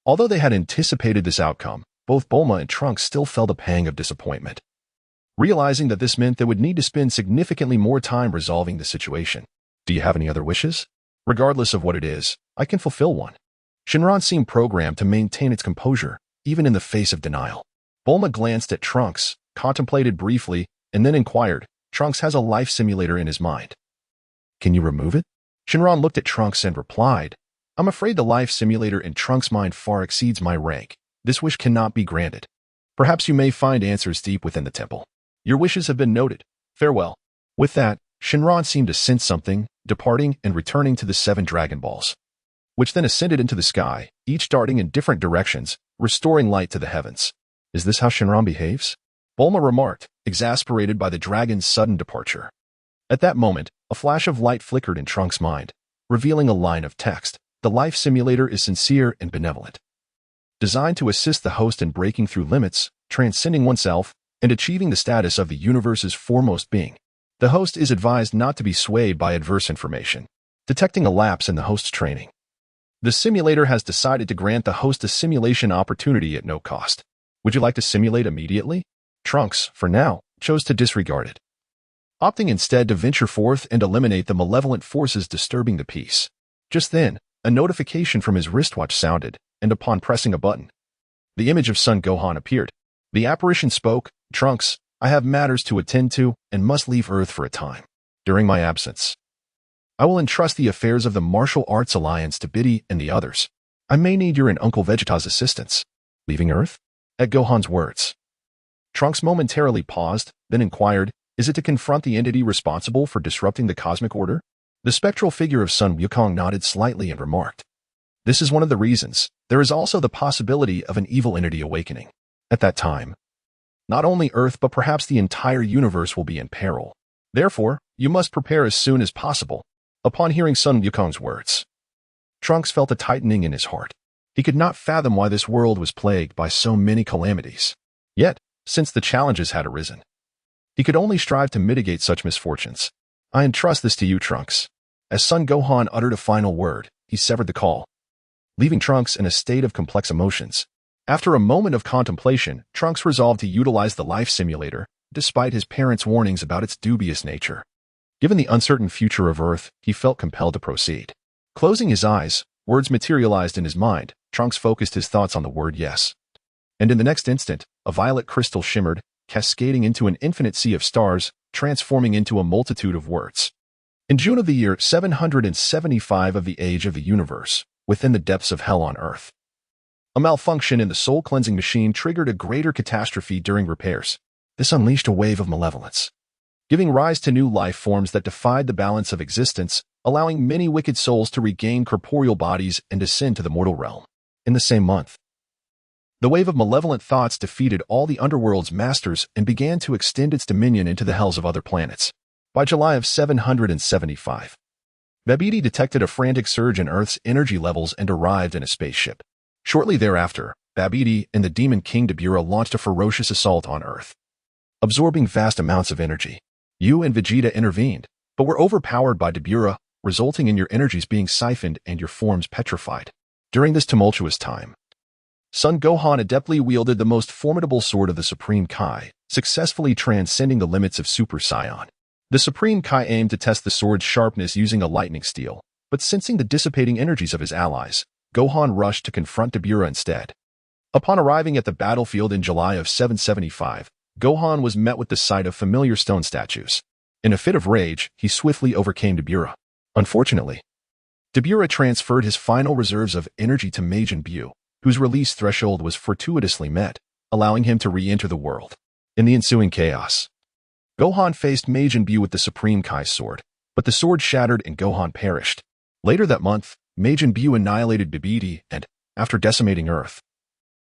Although they had anticipated this outcome, both Bulma and Trunks still felt a pang of disappointment, realizing that this meant they would need to spend significantly more time resolving the situation. Do you have any other wishes? Regardless of what it is, I can fulfill one. Shinran seemed programmed to maintain its composure, even in the face of denial. Bulma glanced at Trunks, contemplated briefly, and then inquired, Trunks has a life simulator in his mind. Can you remove it? Shinran looked at Trunks and replied, I'm afraid the life simulator in Trunks' mind far exceeds my rank. This wish cannot be granted. Perhaps you may find answers deep within the temple. Your wishes have been noted. Farewell. With that, Shinran seemed to sense something, departing and returning to the 7 Dragon Balls, which then ascended into the sky, each darting in different directions, restoring light to the heavens. Is this how Shinran behaves? Bulma remarked, exasperated by the dragon's sudden departure. At that moment, a flash of light flickered in Trunks' mind, revealing a line of text. The life simulator is sincere and benevolent, designed to assist the host in breaking through limits, transcending oneself, and achieving the status of the universe's foremost being. The host is advised not to be swayed by adverse information, detecting a lapse in the host's training. The simulator has decided to grant the host a simulation opportunity at no cost. Would you like to simulate immediately? Trunks, for now, chose to disregard it, opting instead to venture forth and eliminate the malevolent forces disturbing the peace. Just then, a notification from his wristwatch sounded, and upon pressing a button, the image of Sun Gohan appeared. The apparition spoke, Trunks, I have matters to attend to and must leave Earth for a time. During my absence, I will entrust the affairs of the Martial Arts Alliance to Biddy and the others. I may need your and Uncle Vegeta's assistance. Leaving Earth? At Gohan's words, Trunks momentarily paused, then inquired, is it to confront the entity responsible for disrupting the cosmic order? The spectral figure of Sun Wukong nodded slightly and remarked, this is one of the reasons. There is also the possibility of an evil entity awakening. At that time, not only Earth but perhaps the entire universe will be in peril. Therefore, you must prepare as soon as possible. Upon hearing Sun Wukong's words, Trunks felt a tightening in his heart. He could not fathom why this world was plagued by so many calamities. Yet, since the challenges had arisen, he could only strive to mitigate such misfortunes. I entrust this to you, Trunks. As Sun Gohan uttered a final word, he severed the call, leaving Trunks in a state of complex emotions. After a moment of contemplation, Trunks resolved to utilize the life simulator, despite his parents' warnings about its dubious nature. Given the uncertain future of Earth, he felt compelled to proceed. Closing his eyes, words materialized in his mind. Trunks focused his thoughts on the word yes. And in the next instant, a violet crystal shimmered, cascading into an infinite sea of stars, transforming into a multitude of words. In June of the year 775 of the age of the universe, within the depths of hell on Earth, a malfunction in the soul-cleansing machine triggered a greater catastrophe during repairs. This unleashed a wave of malevolence, giving rise to new life forms that defied the balance of existence, allowing many wicked souls to regain corporeal bodies and ascend to the mortal realm. In the same month, the wave of malevolent thoughts defeated all the underworld's masters and began to extend its dominion into the hells of other planets. By July of 775, Babidi detected a frantic surge in Earth's energy levels and arrived in a spaceship. Shortly thereafter, Babidi and the Demon King Dabura launched a ferocious assault on Earth, absorbing vast amounts of energy. You and Vegeta intervened, but were overpowered by Dabura, resulting in your energies being siphoned and your forms petrified. During this tumultuous time, Sun Gohan adeptly wielded the most formidable sword of the Supreme Kai, successfully transcending the limits of Super Saiyan. The Supreme Kai aimed to test the sword's sharpness using a lightning steel, but sensing the dissipating energies of his allies, Gohan rushed to confront Dabura instead. Upon arriving at the battlefield in July of 775, Gohan was met with the sight of familiar stone statues. In a fit of rage, he swiftly overcame Dabura. Unfortunately, Dabura transferred his final reserves of energy to Majin Buu, whose release threshold was fortuitously met, allowing him to re-enter the world. In the ensuing chaos, Gohan faced Majin Buu with the Supreme Kai sword, but the sword shattered and Gohan perished. Later that month, Majin Buu annihilated Babidi and, after decimating Earth,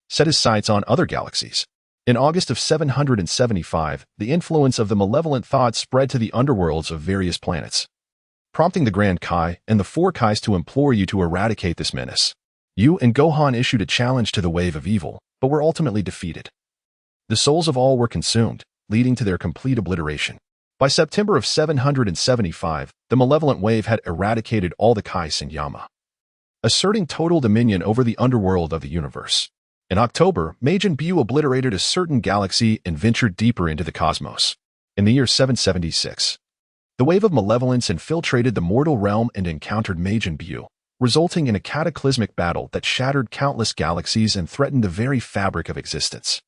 set his sights on other galaxies. In August of 775, the influence of the malevolent thoughts spread to the underworlds of various planets, prompting the Grand Kai and the Four Kais to implore you to eradicate this menace. You and Gohan issued a challenge to the wave of evil, but were ultimately defeated. The souls of all were consumed, leading to their complete obliteration. By September of 775, the malevolent wave had eradicated all the Kais in Yama, asserting total dominion over the underworld of the universe. In October, Majin Buu obliterated a certain galaxy and ventured deeper into the cosmos. In the year 776, the wave of malevolence infiltrated the mortal realm and encountered Majin Buu, resulting in a cataclysmic battle that shattered countless galaxies and threatened the very fabric of existence.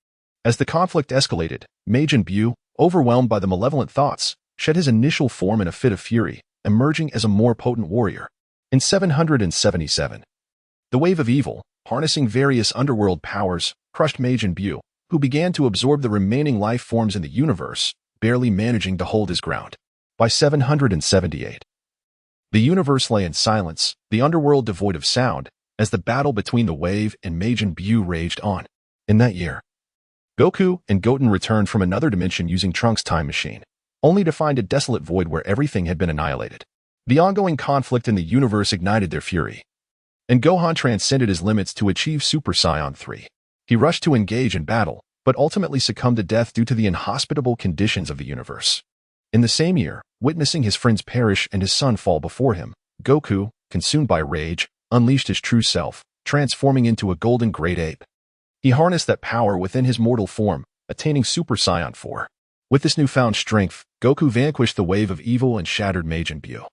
As the conflict escalated, Majin Buu, overwhelmed by the malevolent thoughts, shed his initial form in a fit of fury, emerging as a more potent warrior. In 777, the wave of evil, harnessing various underworld powers, crushed Majin Buu, who began to absorb the remaining life forms in the universe, barely managing to hold his ground. By 778, the universe lay in silence, the underworld devoid of sound, as the battle between the wave and Majin Buu raged on. In that year, Goku and Goten returned from another dimension using Trunks' time machine, only to find a desolate void where everything had been annihilated. The ongoing conflict in the universe ignited their fury, and Gohan transcended his limits to achieve Super Saiyan 3. He rushed to engage in battle, but ultimately succumbed to death due to the inhospitable conditions of the universe. In the same year, witnessing his friends perish and his son fall before him, Goku, consumed by rage, unleashed his true self, transforming into a golden great ape. He harnessed that power within his mortal form, attaining Super Saiyan 4. With this newfound strength, Goku vanquished the wave of evil and shattered Majin Buu.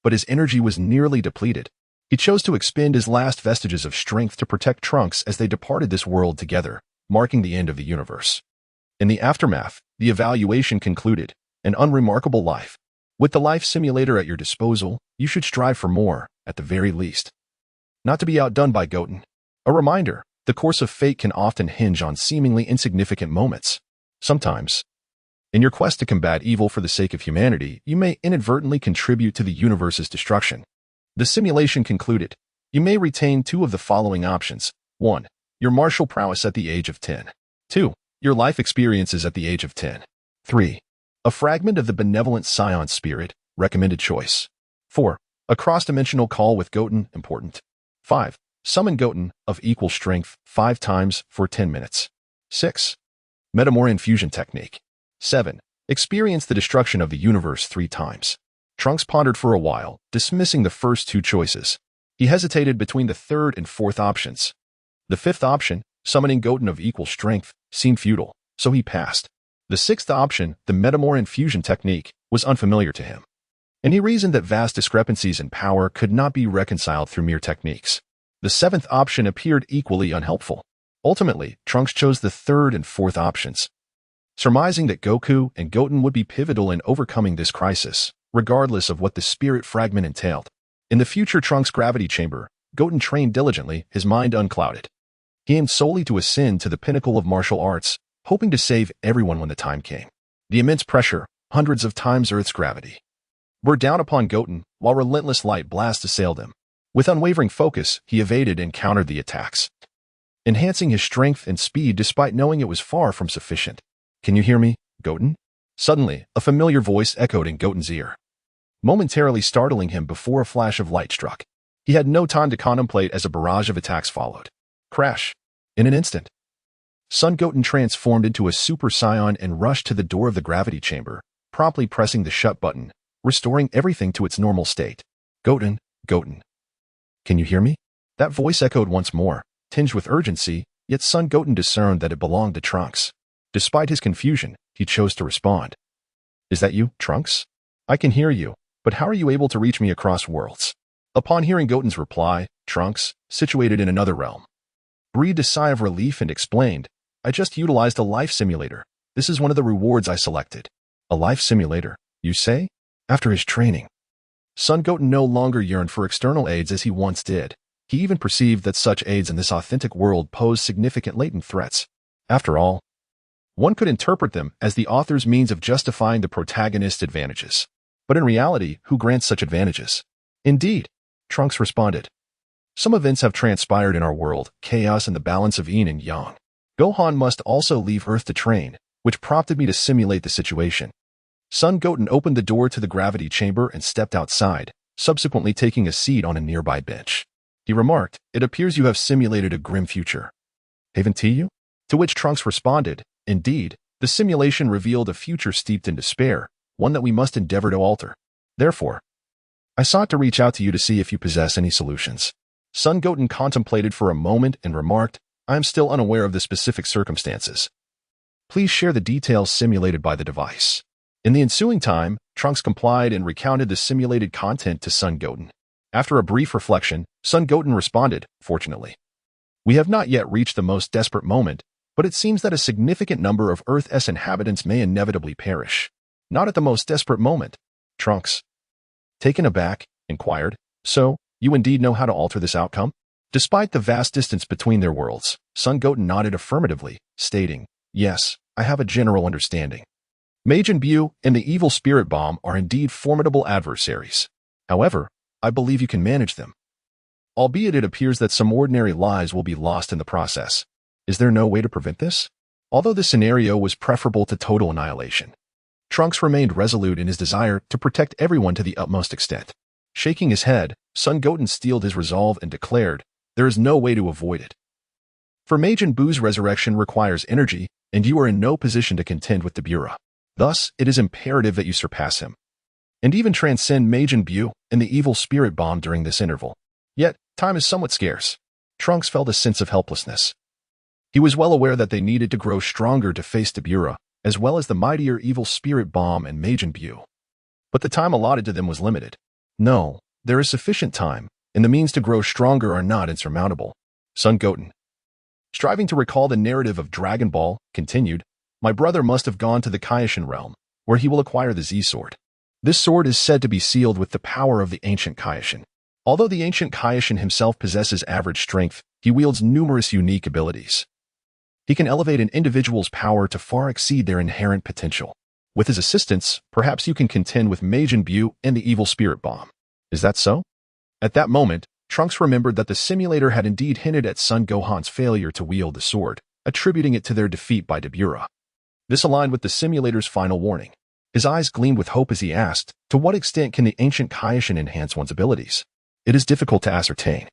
But his energy was nearly depleted. He chose to expend his last vestiges of strength to protect Trunks as they departed this world together, marking the end of the universe. In the aftermath, the evaluation concluded, an unremarkable life. With the life simulator at your disposal, you should strive for more, at the very least. Not to be outdone by Goten. A reminder, the course of fate can often hinge on seemingly insignificant moments. Sometimes, in your quest to combat evil for the sake of humanity, you may inadvertently contribute to the universe's destruction. The simulation concluded, you may retain two of the following options. 1. Your martial prowess at the age of 10. 2. Your life experiences at the age of 10. 3. A fragment of the benevolent Scion spirit, recommended choice. 4. A cross-dimensional call with Goten, important. 5. Summon Goten, of equal strength, 5 times for 10 minutes. 6. Metamor infusion technique. 7. Experience the destruction of the universe 3 times. Trunks pondered for a while, dismissing the first 2 choices. He hesitated between the third and fourth options. The fifth option, summoning Goten of equal strength, seemed futile, so he passed. The sixth option, the Metamor infusion technique, was unfamiliar to him, and he reasoned that vast discrepancies in power could not be reconciled through mere techniques. The seventh option appeared equally unhelpful. Ultimately, Trunks chose the third and fourth options, surmising that Goku and Goten would be pivotal in overcoming this crisis, regardless of what the spirit fragment entailed. In the future Trunks' gravity chamber, Goten trained diligently, his mind unclouded. He aimed solely to ascend to the pinnacle of martial arts, hoping to save everyone when the time came. The immense pressure, hundreds of times Earth's gravity, bore down upon Goten, while relentless light blasts assailed him. With unwavering focus, he evaded and countered the attacks, enhancing his strength and speed despite knowing it was far from sufficient. "Can you hear me, Goten?" Suddenly, a familiar voice echoed in Goten's ear, momentarily startling him before a flash of light struck. He had no time to contemplate as a barrage of attacks followed. Crash! In an instant, Sun Goten transformed into a Super Saiyan and rushed to the door of the gravity chamber, promptly pressing the shut button, restoring everything to its normal state. "Goten, Goten. Can you hear me?" That voice echoed once more, tinged with urgency, yet Sun Goten discerned that it belonged to Trunks. Despite his confusion, he chose to respond. "Is that you, Trunks? I can hear you, but how are you able to reach me across worlds?" Upon hearing Goten's reply, Trunks, situated in another realm, breathed a sigh of relief and explained, "I just utilized a life simulator. This is one of the rewards I selected." "A life simulator, you say?" After his training, Sun Goten no longer yearned for external aids as he once did. He even perceived that such aids in this authentic world posed significant latent threats. After all, one could interpret them as the author's means of justifying the protagonist's advantages. But in reality, who grants such advantages? "Indeed," Trunks responded. Some events have transpired in our world, chaos and the balance of yin and yang. Gohan must also leave Earth to train, which prompted me to simulate the situation. Sun Goten opened the door to the gravity chamber and stepped outside, subsequently taking a seat on a nearby bench. He remarked, "It appears you have simulated a grim future. Haven't you?" To which Trunks responded, "Indeed, the simulation revealed a future steeped in despair, one that we must endeavor to alter. Therefore, I sought to reach out to you to see if you possess any solutions." Sun Goten contemplated for a moment and remarked, "I am still unaware of the specific circumstances. Please share the details simulated by the device." In the ensuing time, Trunks complied and recounted the simulated content to Sun Goten. After a brief reflection, Sun Goten responded, "Fortunately, we have not yet reached the most desperate moment, but it seems that a significant number of Earth's inhabitants may inevitably perish. Not at the most desperate moment." Trunks, taken aback, inquired, "So, you indeed know how to alter this outcome?" Despite the vast distance between their worlds, Sun Goten nodded affirmatively, stating, "Yes, I have a general understanding. Majin Buu and the evil spirit bomb are indeed formidable adversaries. However, I believe you can manage them. Albeit it appears that some ordinary lives will be lost in the process. Is there no way to prevent this?" Although this scenario was preferable to total annihilation, Trunks remained resolute in his desire to protect everyone to the utmost extent. Shaking his head, Sun Goten steeled his resolve and declared, "There is no way to avoid it. For Majin Buu's resurrection requires energy, and you are in no position to contend with Dabura. Thus, it is imperative that you surpass him, and even transcend Majin Buu and the evil spirit bomb during this interval. Yet, time is somewhat scarce." Trunks felt a sense of helplessness. He was well aware that they needed to grow stronger to face Dabura, as well as the mightier evil spirit bomb and Majin Buu. But the time allotted to them was limited. "No, there is sufficient time, and the means to grow stronger are not insurmountable." Sun Goten, striving to recall the narrative of Dragon Ball, continued, "My brother must have gone to the Kaioshin realm, where he will acquire the Z-Sword. This sword is said to be sealed with the power of the ancient Kaioshin. Although the ancient Kaioshin himself possesses average strength, he wields numerous unique abilities. He can elevate an individual's power to far exceed their inherent potential. With his assistance, perhaps you can contend with Majin Buu and the evil spirit bomb. Is that so?" At that moment, Trunks remembered that the simulator had indeed hinted at Son Gohan's failure to wield the sword, attributing it to their defeat by Dabura. This aligned with the simulator's final warning. His eyes gleamed with hope as he asked, "To what extent can the ancient Kaioshin enhance one's abilities?" "It is difficult to ascertain,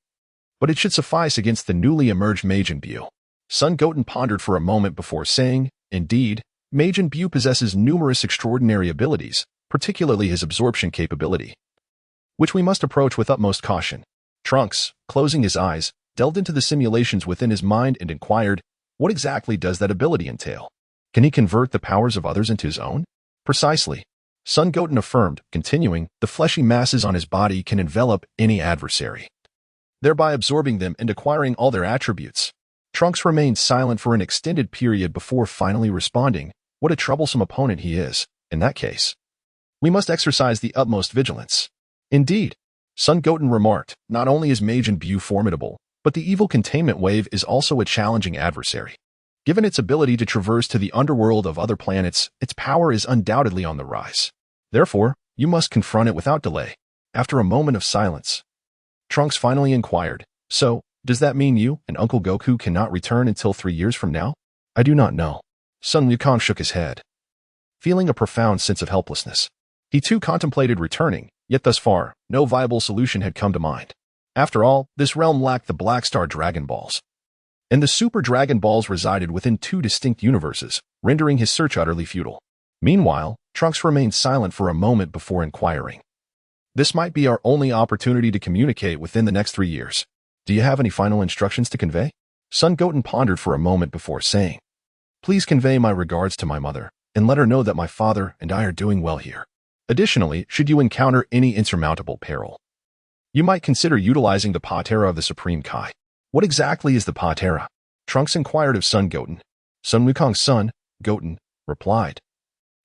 but it should suffice against the newly emerged Majin Buu." Sun Goten pondered for a moment before saying, "Indeed, Majin Buu possesses numerous extraordinary abilities, particularly his absorption capability, which we must approach with utmost caution." Trunks, closing his eyes, delved into the simulations within his mind and inquired, "What exactly does that ability entail? Can he convert the powers of others into his own?" "Precisely." Sun Goten affirmed, continuing, "The fleshy masses on his body can envelop any adversary, thereby absorbing them and acquiring all their attributes." Trunks remained silent for an extended period before finally responding, "What a troublesome opponent he is. In that case, we must exercise the utmost vigilance." "Indeed," Sun Goten remarked, "not only is Majin Buu formidable, but the evil containment wave is also a challenging adversary. Given its ability to traverse to the underworld of other planets, its power is undoubtedly on the rise. Therefore, you must confront it without delay." After a moment of silence, Trunks finally inquired, "So, does that mean you and Uncle Goku cannot return until 3 years from now?" "I do not know." Sun Wukong shook his head, feeling a profound sense of helplessness. He too contemplated returning, yet thus far, no viable solution had come to mind. After all, this realm lacked the Black Star Dragon Balls, and the Super Dragon Balls resided within 2 distinct universes, rendering his search utterly futile. Meanwhile, Trunks remained silent for a moment before inquiring, "This might be our only opportunity to communicate within the next 3 years. Do you have any final instructions to convey?" Sun Goten pondered for a moment before saying, "Please convey my regards to my mother, and let her know that my father and I are doing well here. Additionally, should you encounter any insurmountable peril, you might consider utilizing the Patera of the Supreme Kai." "What exactly is the Patera?" Trunks inquired of Sun Goten. Sun Wukong's son, Goten, replied,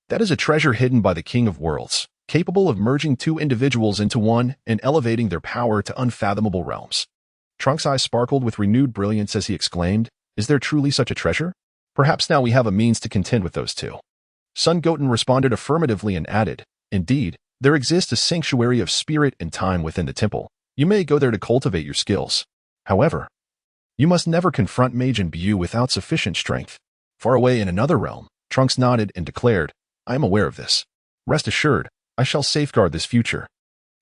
"That is a treasure hidden by the King of Worlds, capable of merging 2 individuals into one and elevating their power to unfathomable realms." Trunks' eyes sparkled with renewed brilliance as he exclaimed, "Is there truly such a treasure? Perhaps now we have a means to contend with those 2. Sun Goten responded affirmatively and added, "Indeed, there exists a sanctuary of spirit and time within the temple, You may go there to cultivate your skills. However, you must never confront Majin Buu without sufficient strength. Far away in another realm, Trunks nodded and declared, I am aware of this. Rest assured, I shall safeguard this future.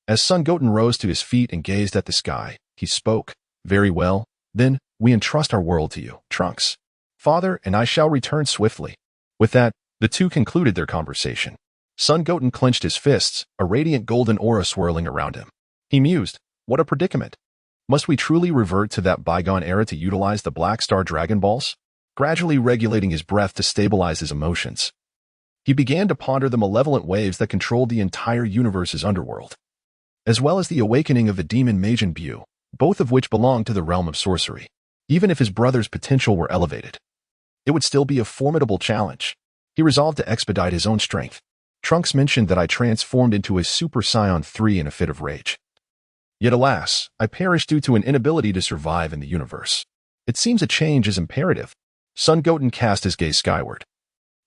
As Son Goten rose to his feet and gazed at the sky, he spoke, Very well, then, we entrust our world to you, Trunks. Father and I shall return swiftly. With that, the two concluded their conversation. Son Goten clenched his fists, a radiant golden aura swirling around him. He mused, What a predicament. Must we truly revert to that bygone era to utilize the Black Star Dragon Balls? Gradually regulating his breath to stabilize his emotions, he began to ponder the malevolent waves that controlled the entire universe's underworld, as well as the awakening of the demon Majin Buu, both of which belonged to the realm of sorcery. Even if his brother's potential were elevated, it would still be a formidable challenge. He resolved to expedite his own strength. Trunks mentioned that I transformed into a Super Saiyan 3 in a fit of rage. Yet alas, I perished due to an inability to survive in the universe. It seems a change is imperative. Son Goten cast his gaze skyward,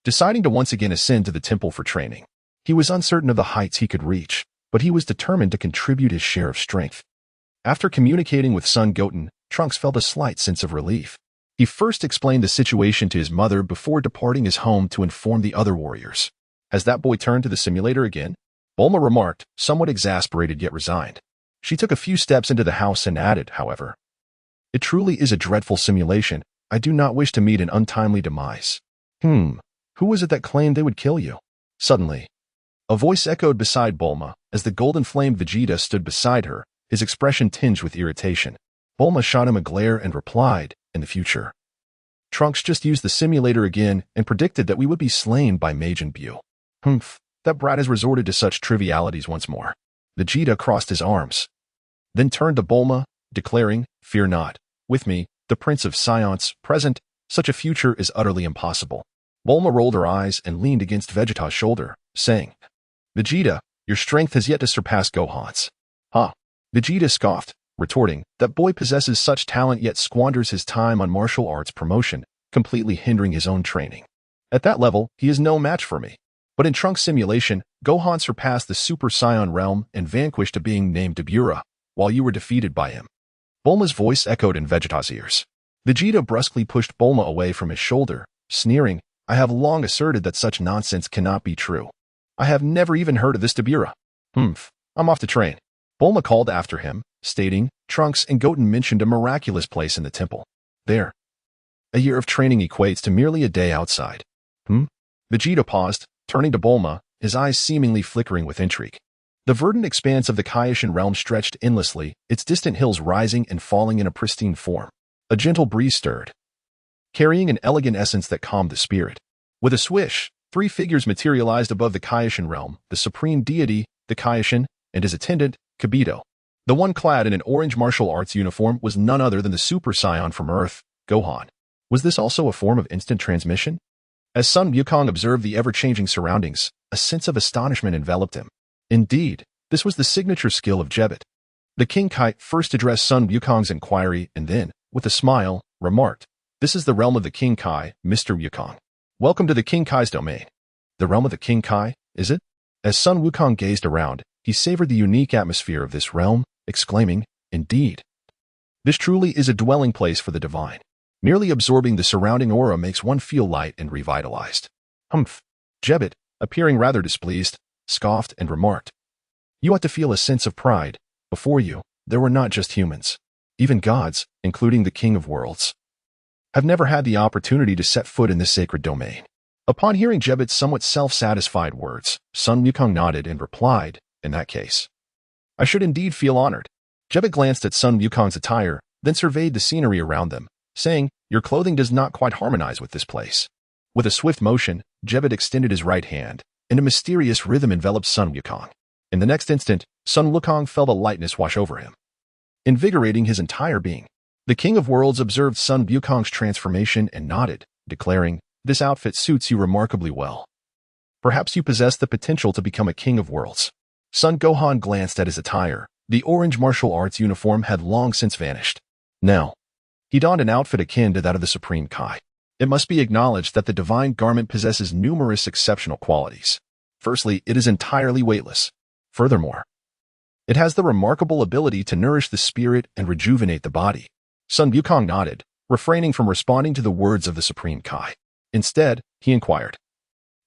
deciding to once again ascend to the temple for training. He was uncertain of the heights he could reach, but he was determined to contribute his share of strength. After communicating with Son Goten, Trunks felt a slight sense of relief. He first explained the situation to his mother before departing his home to inform the other warriors. Has that boy turned to the simulator again? Bulma remarked, somewhat exasperated yet resigned. She took a few steps into the house and added, however, It truly is a dreadful simulation. I do not wish to meet an untimely demise. Who was it that claimed they would kill you? Suddenly, a voice echoed beside Bulma. As the golden-flamed Vegeta stood beside her, his expression tinged with irritation. Bulma shot him a glare and replied, In the future, Trunks just used the simulator again and predicted that we would be slain by Majin Buu. That brat has resorted to such trivialities once more. Vegeta crossed his arms, then turned to Bulma, declaring, Fear not. With me, the Prince of Science, present, such a future is utterly impossible. Bulma rolled her eyes and leaned against Vegeta's shoulder, saying, Vegeta, your strength has yet to surpass Gohan's. Vegeta scoffed, retorting, That boy possesses such talent yet squanders his time on martial arts promotion, completely hindering his own training. At that level, he is no match for me. But in Trunks' simulation, Gohan surpassed the Super Saiyan realm and vanquished a being named Dabura, while you were defeated by him. Bulma's voice echoed in Vegeta's ears. Vegeta brusquely pushed Bulma away from his shoulder, sneering, I have long asserted that such nonsense cannot be true. I have never even heard of this Dabura. I'm off to train. Bulma called after him, stating, Trunks and Goten mentioned a miraculous place in the temple. There. A year of training equates to merely a day outside. Vegeta paused, turning to Bulma, his eyes seemingly flickering with intrigue. The verdant expanse of the Kaioshin realm stretched endlessly, its distant hills rising and falling in a pristine form. A gentle breeze stirred, carrying an elegant essence that calmed the spirit. With a swish, 3 figures materialized above the Kaioshin realm, the supreme deity, the Kaioshin, and his attendant, Kibito. The one clad in an orange martial arts uniform was none other than the Super Saiyan from Earth, Gohan. Was this also a form of instant transmission? As Sun Wukong observed the ever-changing surroundings, a sense of astonishment enveloped him. Indeed, this was the signature skill of Jebet. The King Kai first addressed Sun Wukong's inquiry and then, with a smile, remarked, This is the realm of the King Kai, Mr. Wukong. Welcome to the King Kai's domain. The realm of the King Kai, is it? As Sun Wukong gazed around, he savored the unique atmosphere of this realm, exclaiming, Indeed. This truly is a dwelling place for the divine. Merely absorbing the surrounding aura makes one feel light and revitalized. Jebet, appearing rather displeased, scoffed and remarked, You ought to feel a sense of pride. Before you, there were not just humans. Even gods, including the King of Worlds, have never had the opportunity to set foot in this sacred domain. Upon hearing Jebet's somewhat self-satisfied words, Sun Wukong nodded and replied, In that case, I should indeed feel honored. Jebet glanced at Sun Wukong's attire, then surveyed the scenery around them, saying, Your clothing does not quite harmonize with this place. With a swift motion, Jebet extended his right hand, and a mysterious rhythm enveloped Sun Wukong. In the next instant, Sun Wukong felt a lightness wash over him, invigorating his entire being. The King of Worlds observed Sun Wukong's transformation and nodded, declaring, This outfit suits you remarkably well. Perhaps you possess the potential to become a King of Worlds. Son Gohan glanced at his attire. The orange martial arts uniform had long since vanished. Now, he donned an outfit akin to that of the Supreme Kai. It must be acknowledged that the divine garment possesses numerous exceptional qualities. Firstly, it is entirely weightless. Furthermore, It has the remarkable ability to nourish the spirit and rejuvenate the body. Sun Wukong nodded, refraining from responding to the words of the Supreme Kai. Instead, he inquired,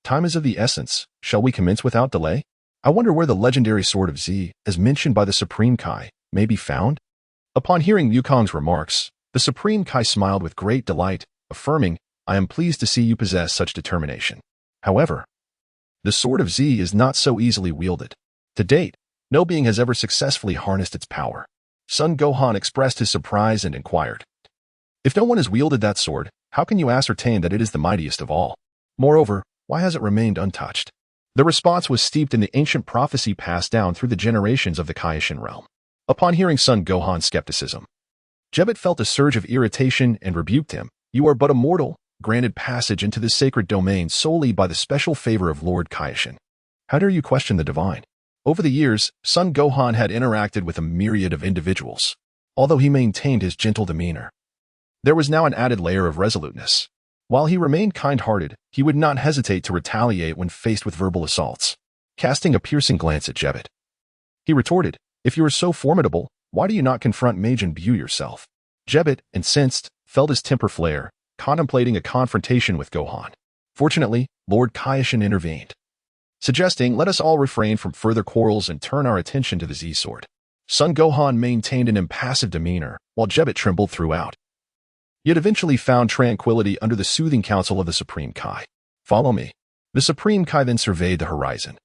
"Time is of the essence. Shall we commence without delay? I wonder where the legendary Sword of Z, as mentioned by the Supreme Kai, may be found?" Upon hearing Wukong's remarks, the Supreme Kai smiled with great delight, affirming, "I am pleased to see you possess such determination. However, the Sword of Z is not so easily wielded. To date, no being has ever successfully harnessed its power." Sun Gohan expressed his surprise and inquired, "If no one has wielded that sword, how can you ascertain that it is the mightiest of all? Moreover, why has it remained untouched?" The response was steeped in the ancient prophecy passed down through the generations of the Kaioshin realm. Upon hearing Sun Gohan's skepticism, Jebbet felt a surge of irritation and rebuked him. "You are but a mortal, granted passage into this sacred domain solely by the special favor of Lord Kaioshin. How dare you question the divine?" Over the years, Sun Gohan had interacted with a myriad of individuals. Although he maintained his gentle demeanor, there was now an added layer of resoluteness. While he remained kind-hearted, he would not hesitate to retaliate when faced with verbal assaults. Casting a piercing glance at Jebbet, he retorted, "If you are so formidable, why do you not confront Majin Buu yourself?" Jebbet, incensed, felt his temper flare, contemplating a confrontation with Gohan. Fortunately, Lord Kaioshin intervened, suggesting, "Let us all refrain from further quarrels and turn our attention to the Z-Sword." Sun Gohan maintained an impassive demeanor, while Jebbet trembled throughout, yet eventually found tranquility under the soothing counsel of the Supreme Kai. "Follow me." The Supreme Kai then surveyed the horizon,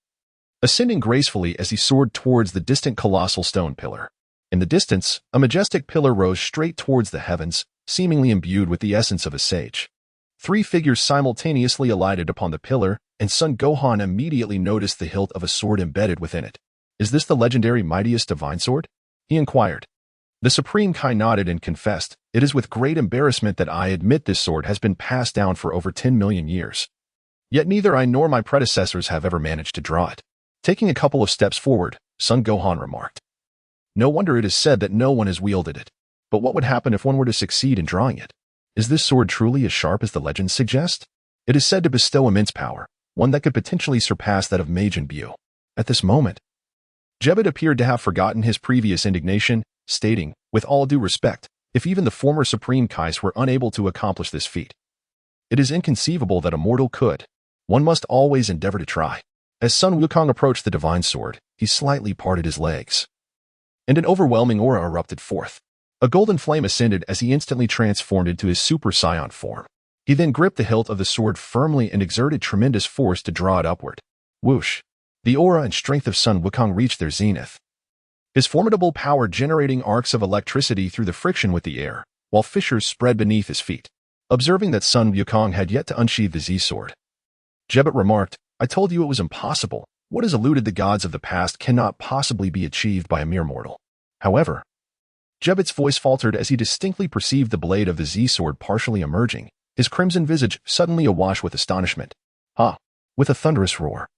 ascending gracefully as he soared towards the distant colossal stone pillar. In the distance, a majestic pillar rose straight towards the heavens, seemingly imbued with the essence of a sage. 3 figures simultaneously alighted upon the pillar, and Sun Gohan immediately noticed the hilt of a sword embedded within it. "Is this the legendary mightiest divine sword?" he inquired. The Supreme Kai nodded and confessed, "It is with great embarrassment that I admit this sword has been passed down for over 10 million years. Yet neither I nor my predecessors have ever managed to draw it." Taking a couple of steps forward, Sun Gohan remarked, "No wonder it is said that no one has wielded it. But what would happen if one were to succeed in drawing it? Is this sword truly as sharp as the legends suggest? It is said to bestow immense power, one that could potentially surpass that of Majin Buu." At this moment, Jebbet appeared to have forgotten his previous indignation, stating, "With all due respect, if even the former Supreme Kais were unable to accomplish this feat, it is inconceivable that a mortal could. One must always endeavor to try." As Sun Wukong approached the divine sword, he slightly parted his legs, and an overwhelming aura erupted forth. A golden flame ascended as he instantly transformed into his Super Saiyan form. He then gripped the hilt of the sword firmly and exerted tremendous force to draw it upward. Whoosh! The aura and strength of Sun Wukong reached their zenith, his formidable power generating arcs of electricity through the friction with the air, while fissures spread beneath his feet. Observing that Sun Wukong had yet to unsheathe the Z-Sword, Jebbet remarked, "I told you it was impossible. What has eluded the gods of the past cannot possibly be achieved by a mere mortal." However, Jebbet's voice faltered as he distinctly perceived the blade of the Z-Sword partially emerging, his crimson visage suddenly awash with astonishment. "Ha!" With a thunderous roar,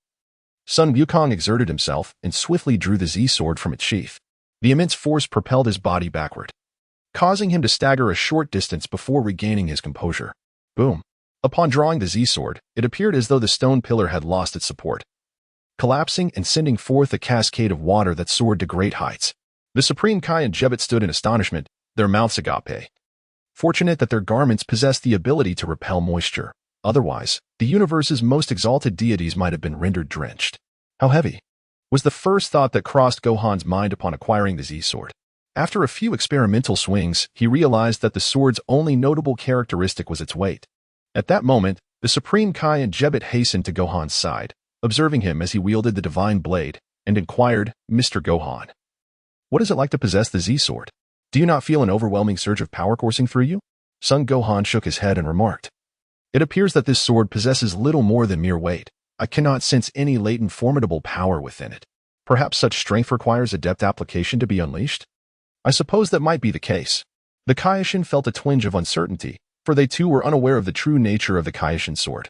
Sun Wukong exerted himself and swiftly drew the Z-Sword from its sheath. The immense force propelled his body backward, causing him to stagger a short distance before regaining his composure. Boom! Upon drawing the Z-Sword, it appeared as though the stone pillar had lost its support, collapsing and sending forth a cascade of water that soared to great heights. The Supreme Kai and Jebbet stood in astonishment, their mouths agape, fortunate that their garments possessed the ability to repel moisture. Otherwise, the universe's most exalted deities might have been rendered drenched. How heavy? Was the first thought that crossed Gohan's mind upon acquiring the Z-Sword. After a few experimental swings, he realized that the sword's only notable characteristic was its weight. At that moment, the Supreme Kai and Jebbet hastened to Gohan's side, observing him as he wielded the divine blade, and inquired, "Mr. Gohan, what is it like to possess the Z-Sword? Do you not feel an overwhelming surge of power coursing through you?" Sun Gohan shook his head and remarked, "It appears that this sword possesses little more than mere weight. I cannot sense any latent formidable power within it. Perhaps such strength requires adept application to be unleashed?" "I suppose that might be the case." The Kaioshin felt a twinge of uncertainty, for they too were unaware of the true nature of the Kaioshin sword,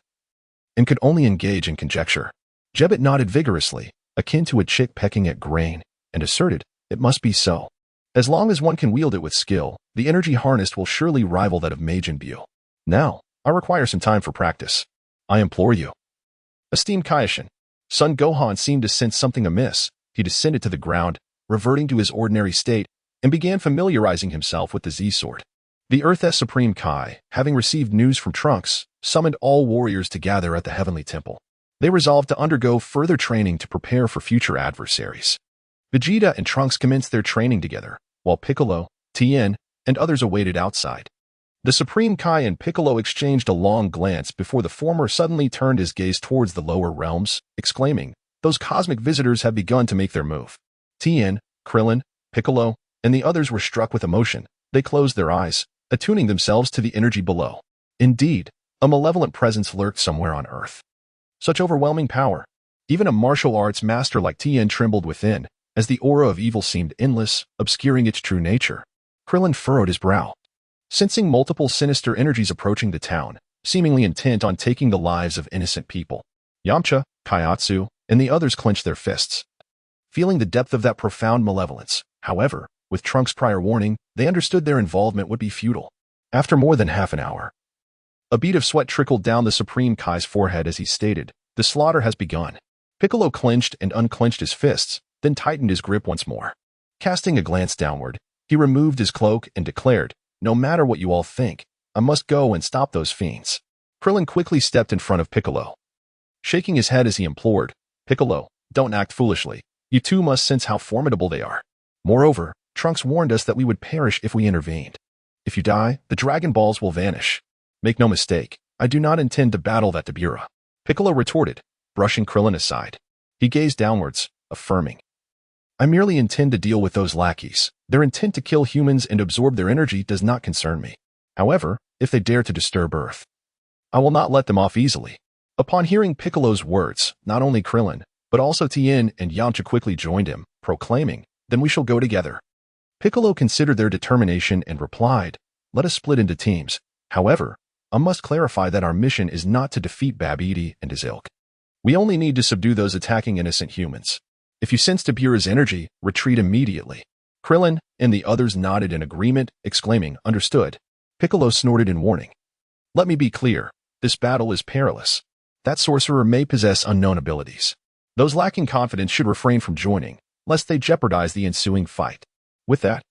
and could only engage in conjecture. Jebbet nodded vigorously, akin to a chick pecking at grain, and asserted, "It must be so. As long as one can wield it with skill, the energy harnessed will surely rival that of Majin Buu. Now, I require some time for practice. I implore you." Esteemed Kaioshin, Sun Gohan seemed to sense something amiss. He descended to the ground, reverting to his ordinary state, and began familiarizing himself with the Z-Sword. The Earth's Supreme Kai, having received news from Trunks, summoned all warriors to gather at the Heavenly Temple. They resolved to undergo further training to prepare for future adversaries. Vegeta and Trunks commenced their training together, while Piccolo, Tien, and others awaited outside. The Supreme Kai and Piccolo exchanged a long glance before the former suddenly turned his gaze towards the lower realms, exclaiming, "Those cosmic visitors have begun to make their move." Tien, Krillin, Piccolo, and the others were struck with emotion. They closed their eyes, attuning themselves to the energy below. Indeed, a malevolent presence lurked somewhere on Earth. Such overwhelming power. Even a martial arts master like Tien trembled within, as the aura of evil seemed endless, obscuring its true nature. Krillin furrowed his brow. Sensing multiple sinister energies approaching the town, seemingly intent on taking the lives of innocent people. Yamcha, Kaiatsu, and the others clenched their fists. Feeling the depth of that profound malevolence, however, with Trunks' prior warning, they understood their involvement would be futile. After more than half an hour, a bead of sweat trickled down the Supreme Kai's forehead as he stated, "The slaughter has begun." Piccolo clenched and unclenched his fists, then tightened his grip once more. Casting a glance downward, he removed his cloak and declared, "No matter what you all think, I must go and stop those fiends." Krillin quickly stepped in front of Piccolo. Shaking his head as he implored, "Piccolo, don't act foolishly. You too must sense how formidable they are. Moreover, Trunks warned us that we would perish if we intervened. If you die, the Dragon Balls will vanish. Make no mistake, I do not intend to battle that Dabura." Piccolo retorted, brushing Krillin aside. He gazed downwards, affirming, "I merely intend to deal with those lackeys. Their intent to kill humans and absorb their energy does not concern me. However, if they dare to disturb Earth, I will not let them off easily." Upon hearing Piccolo's words, not only Krillin, but also Tien and Yamcha quickly joined him, proclaiming, "Then we shall go together." Piccolo considered their determination and replied, "Let us split into teams. However, I must clarify that our mission is not to defeat Babidi and his ilk. We only need to subdue those attacking innocent humans. If you sense Dabura's energy, retreat immediately." Krillin and the others nodded in agreement, exclaiming, "Understood." Piccolo snorted in warning. "Let me be clear. This battle is perilous. That sorcerer may possess unknown abilities. Those lacking confidence should refrain from joining, lest they jeopardize the ensuing fight." With that,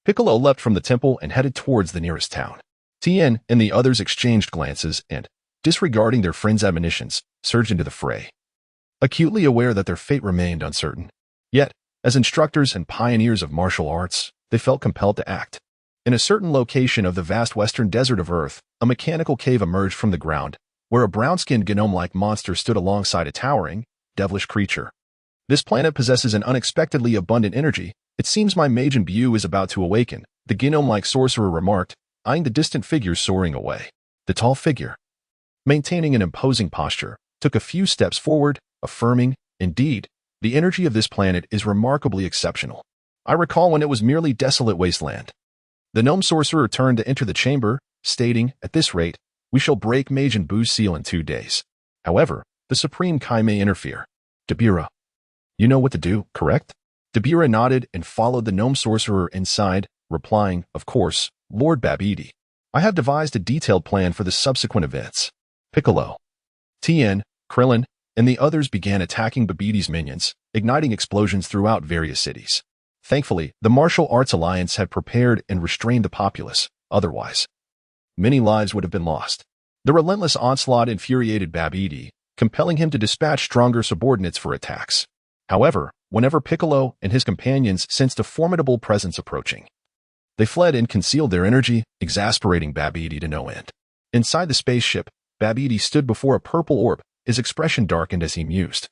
Piccolo leapt from the temple and headed towards the nearest town. Tien and the others exchanged glances and, disregarding their friend's admonitions, surged into the fray. Acutely aware that their fate remained uncertain. Yet, as instructors and pioneers of martial arts, they felt compelled to act. In a certain location of the vast western desert of Earth, a mechanical cave emerged from the ground, where a brown-skinned gnome-like monster stood alongside a towering, devilish creature. "This planet possesses an unexpectedly abundant energy. It seems my Majin Buu is about to awaken," the gnome-like sorcerer remarked, eyeing the distant figure soaring away. The tall figure, maintaining an imposing posture, took a few steps forward, affirming, "Indeed, the energy of this planet is remarkably exceptional. I recall when it was merely desolate wasteland." The gnome sorcerer turned to enter the chamber, stating, "At this rate, we shall break Majin Buu's seal in 2 days. However, the Supreme Kai may interfere. Dabura, you know what to do, correct?" Dabura nodded and followed the gnome sorcerer inside, replying, "Of course, Lord Babidi. I have devised a detailed plan for the subsequent events." Piccolo, Tien, Krillin, and the others began attacking Babidi's minions, igniting explosions throughout various cities. Thankfully, the Martial Arts Alliance had prepared and restrained the populace. Otherwise, many lives would have been lost. The relentless onslaught infuriated Babidi, compelling him to dispatch stronger subordinates for attacks. However, whenever Piccolo and his companions sensed a formidable presence approaching, they fled and concealed their energy, exasperating Babidi to no end. Inside the spaceship, Babidi stood before a purple orb, his expression darkened as he mused.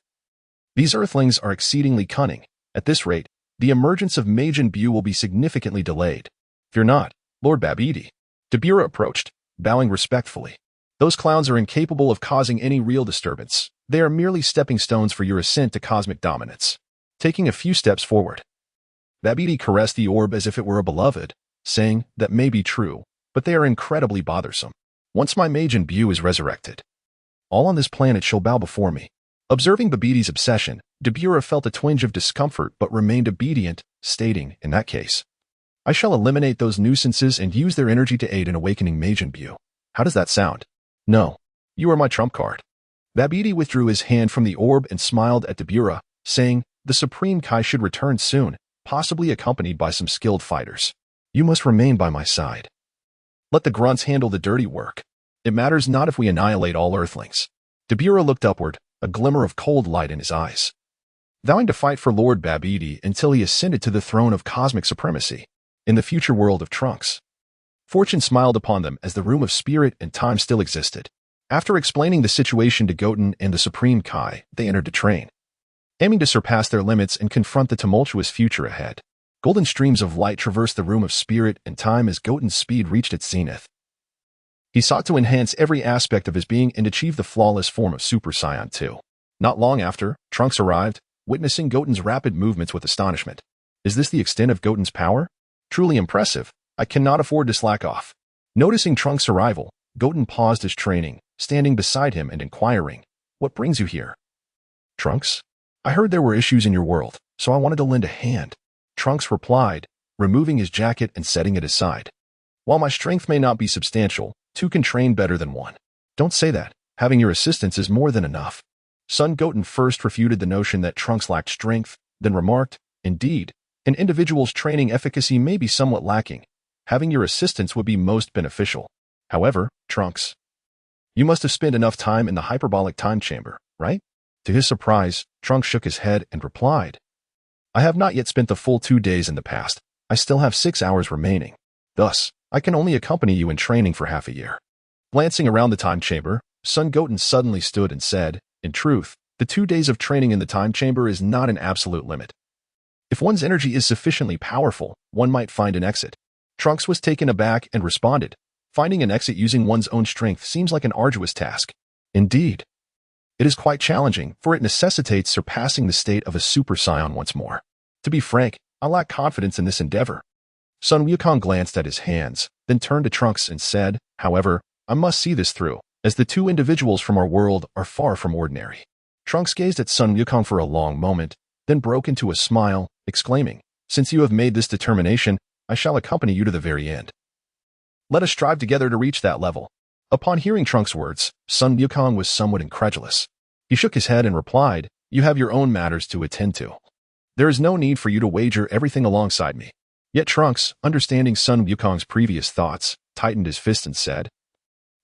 "These Earthlings are exceedingly cunning. At this rate, the emergence of Majin Buu will be significantly delayed. Fear not, Lord Babidi." Dabura approached, bowing respectfully. "Those clowns are incapable of causing any real disturbance. They are merely stepping stones for your ascent to cosmic dominance." Taking a few steps forward, Babidi caressed the orb as if it were a beloved, saying, "That may be true, but they are incredibly bothersome. Once my Majin Buu is resurrected, all on this planet shall bow before me." Observing Babidi's obsession, Dabura felt a twinge of discomfort but remained obedient, stating, "In that case, I shall eliminate those nuisances and use their energy to aid in awakening Majin Buu. How does that sound?" "No, you are my trump card." Babidi withdrew his hand from the orb and smiled at Dabura, saying, "The Supreme Kai should return soon. possibly accompanied by some skilled fighters. You must remain by my side. Let the grunts handle the dirty work. It matters not if we annihilate all earthlings. Dabura looked upward, a glimmer of cold light in his eyes, vowing to fight for Lord Babidi until he ascended to the throne of cosmic supremacy in the future world of Trunks. Fortune smiled upon them as the room of spirit and time still existed. After explaining the situation to Goten and the Supreme Kai, they entered to train, aiming to surpass their limits and confront the tumultuous future ahead. Golden streams of light traversed the room of spirit and time as Goten's speed reached its zenith. He sought to enhance every aspect of his being and achieve the flawless form of Super Saiyan 2. Not long after, Trunks arrived, witnessing Goten's rapid movements with astonishment. Is this the extent of Goten's power? Truly impressive. I cannot afford to slack off. Noticing Trunks' arrival, Goten paused his training, standing beside him and inquiring, "What brings you here?" "Trunks? I heard there were issues in your world, so I wanted to lend a hand." Trunks replied, removing his jacket and setting it aside. "While my strength may not be substantial, two can train better than one." "Don't say that. Having your assistance is more than enough." Son Goten first refuted the notion that Trunks lacked strength, then remarked, "Indeed, an individual's training efficacy may be somewhat lacking. Having your assistance would be most beneficial. However, Trunks, you must have spent enough time in the hyperbolic time chamber, right?" To his surprise, Trunks shook his head and replied, "I have not yet spent the full 2 days in the past. I still have 6 hours remaining. Thus, I can only accompany you in training for half a year." Glancing around the time chamber, Son Goten suddenly stood and said, "In truth, the 2 days of training in the time chamber is not an absolute limit. If one's energy is sufficiently powerful, one might find an exit." Trunks was taken aback and responded, "Finding an exit using one's own strength seems like an arduous task." "Indeed. It is quite challenging, for it necessitates surpassing the state of a Super Saiyan once more. To be frank, I lack confidence in this endeavor." Sun Wukong glanced at his hands, then turned to Trunks and said, "However, I must see this through, as the two individuals from our world are far from ordinary." Trunks gazed at Sun Wukong for a long moment, then broke into a smile, exclaiming, "Since you have made this determination, I shall accompany you to the very end. Let us strive together to reach that level." Upon hearing Trunks' words, Sun Wukong was somewhat incredulous. He shook his head and replied, "You have your own matters to attend to. There is no need for you to wager everything alongside me." Yet Trunks, understanding Sun Wukong's previous thoughts, tightened his fist and said,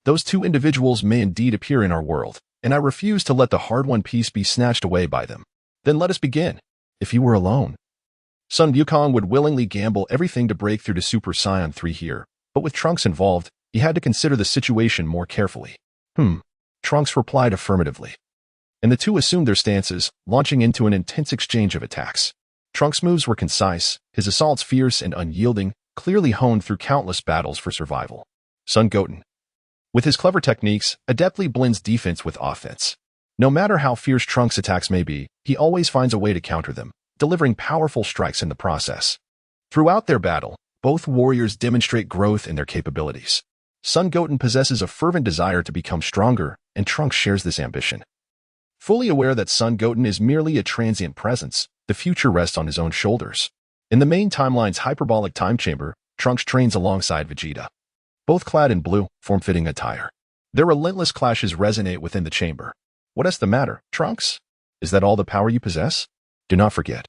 "Those two individuals may indeed appear in our world, and I refuse to let the hard-won peace be snatched away by them. Then let us begin. If he were alone, Sun Wukong would willingly gamble everything to break through to Super Saiyan 3 here, but with Trunks involved, he had to consider the situation more carefully." Trunks replied affirmatively, and the two assumed their stances, launching into an intense exchange of attacks. Trunks' moves were concise, his assaults fierce and unyielding, clearly honed through countless battles for survival. Son Goten, with his clever techniques, adeptly blends defense with offense. No matter how fierce Trunks' attacks may be, he always finds a way to counter them, delivering powerful strikes in the process. Throughout their battle, both warriors demonstrate growth in their capabilities. Son Goten possesses a fervent desire to become stronger, and Trunks shares this ambition. Fully aware that Son Goten is merely a transient presence, the future rests on his own shoulders. In the main timeline's hyperbolic time chamber, Trunks trains alongside Vegeta, both clad in blue, form-fitting attire. Their relentless clashes resonate within the chamber. "What is the matter, Trunks? Is that all the power you possess? Do not forget,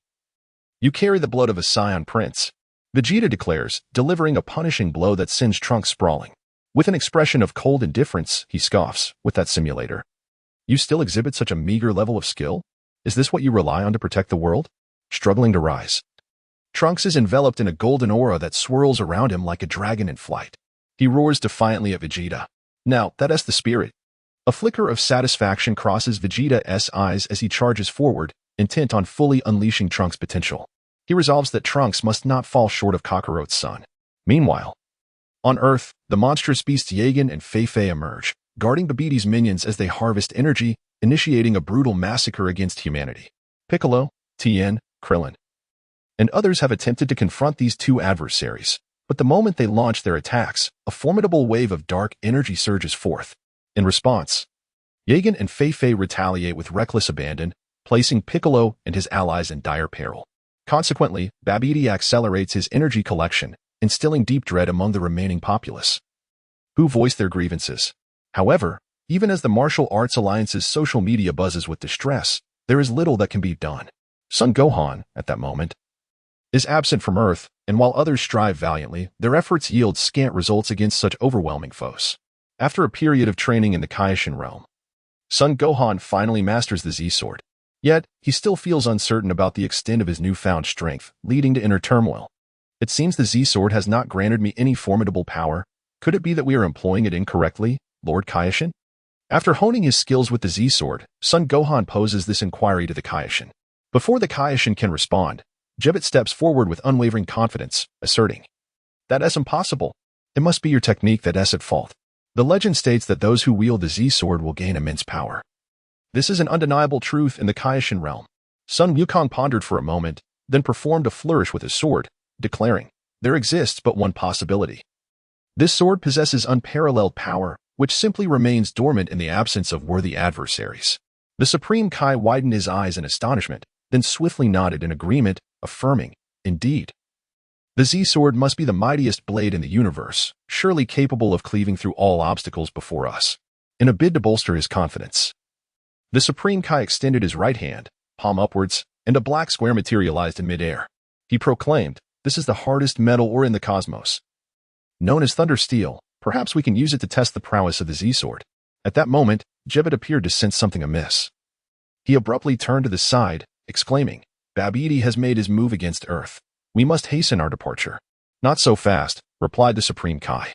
you carry the blood of a Saiyan prince," Vegeta declares, delivering a punishing blow that sends Trunks sprawling. With an expression of cold indifference, he scoffs, "With that simulator, you still exhibit such a meager level of skill? Is this what you rely on to protect the world?" Struggling to rise, Trunks is enveloped in a golden aura that swirls around him like a dragon in flight. He roars defiantly at Vegeta. "Now, that is the spirit." A flicker of satisfaction crosses Vegeta's eyes as he charges forward, intent on fully unleashing Trunks' potential. He resolves that Trunks must not fall short of Kakarot's son. Meanwhile, on Earth, the monstrous beasts Yagen and Fei Fei emerge, guarding Babiti's minions as they harvest energy, initiating a brutal massacre against humanity. Piccolo, Tien, Krillin, and others have attempted to confront these two adversaries, but the moment they launch their attacks, a formidable wave of dark energy surges forth. In response, Yagen and Fei Fei retaliate with reckless abandon, placing Piccolo and his allies in dire peril. Consequently, Babidi accelerates his energy collection, instilling deep dread among the remaining populace, who voice their grievances. However, even as the martial arts alliance's social media buzzes with distress, there is little that can be done. Son Gohan, at that moment, is absent from Earth, and while others strive valiantly, their efforts yield scant results against such overwhelming foes. After a period of training in the Kaioshin realm, Sun Gohan finally masters the Z-Sword. Yet, he still feels uncertain about the extent of his newfound strength, leading to inner turmoil. It seems the Z-Sword has not granted me any formidable power. Could it be that we are employing it incorrectly, Lord Kaioshin? After honing his skills with the Z-Sword, Sun Gohan poses this inquiry to the Kaioshin. Before the Kaioshin can respond, Jebbet steps forward with unwavering confidence, asserting, "That is impossible. It must be your technique that is at fault. The legend states that those who wield the Z-Sword will gain immense power. This is an undeniable truth in the Kaioshin realm." Sun Wukong pondered for a moment, then performed a flourish with his sword, declaring, "There exists but one possibility. This sword possesses unparalleled power, which simply remains dormant in the absence of worthy adversaries." The Supreme Kai widened his eyes in astonishment, then swiftly nodded in agreement, affirming, "Indeed. The Z-Sword must be the mightiest blade in the universe, surely capable of cleaving through all obstacles before us." In a bid to bolster his confidence, the Supreme Kai extended his right hand, palm upwards, and a black square materialized in midair. He proclaimed, "This is the hardest metal ore in the cosmos. Known as Thunder Steel, perhaps we can use it to test the prowess of the Z-Sword." At that moment, Jebbet appeared to sense something amiss. He abruptly turned to the side, exclaiming, "Babidi has made his move against Earth. We must hasten our departure." "Not so fast," replied the Supreme Kai.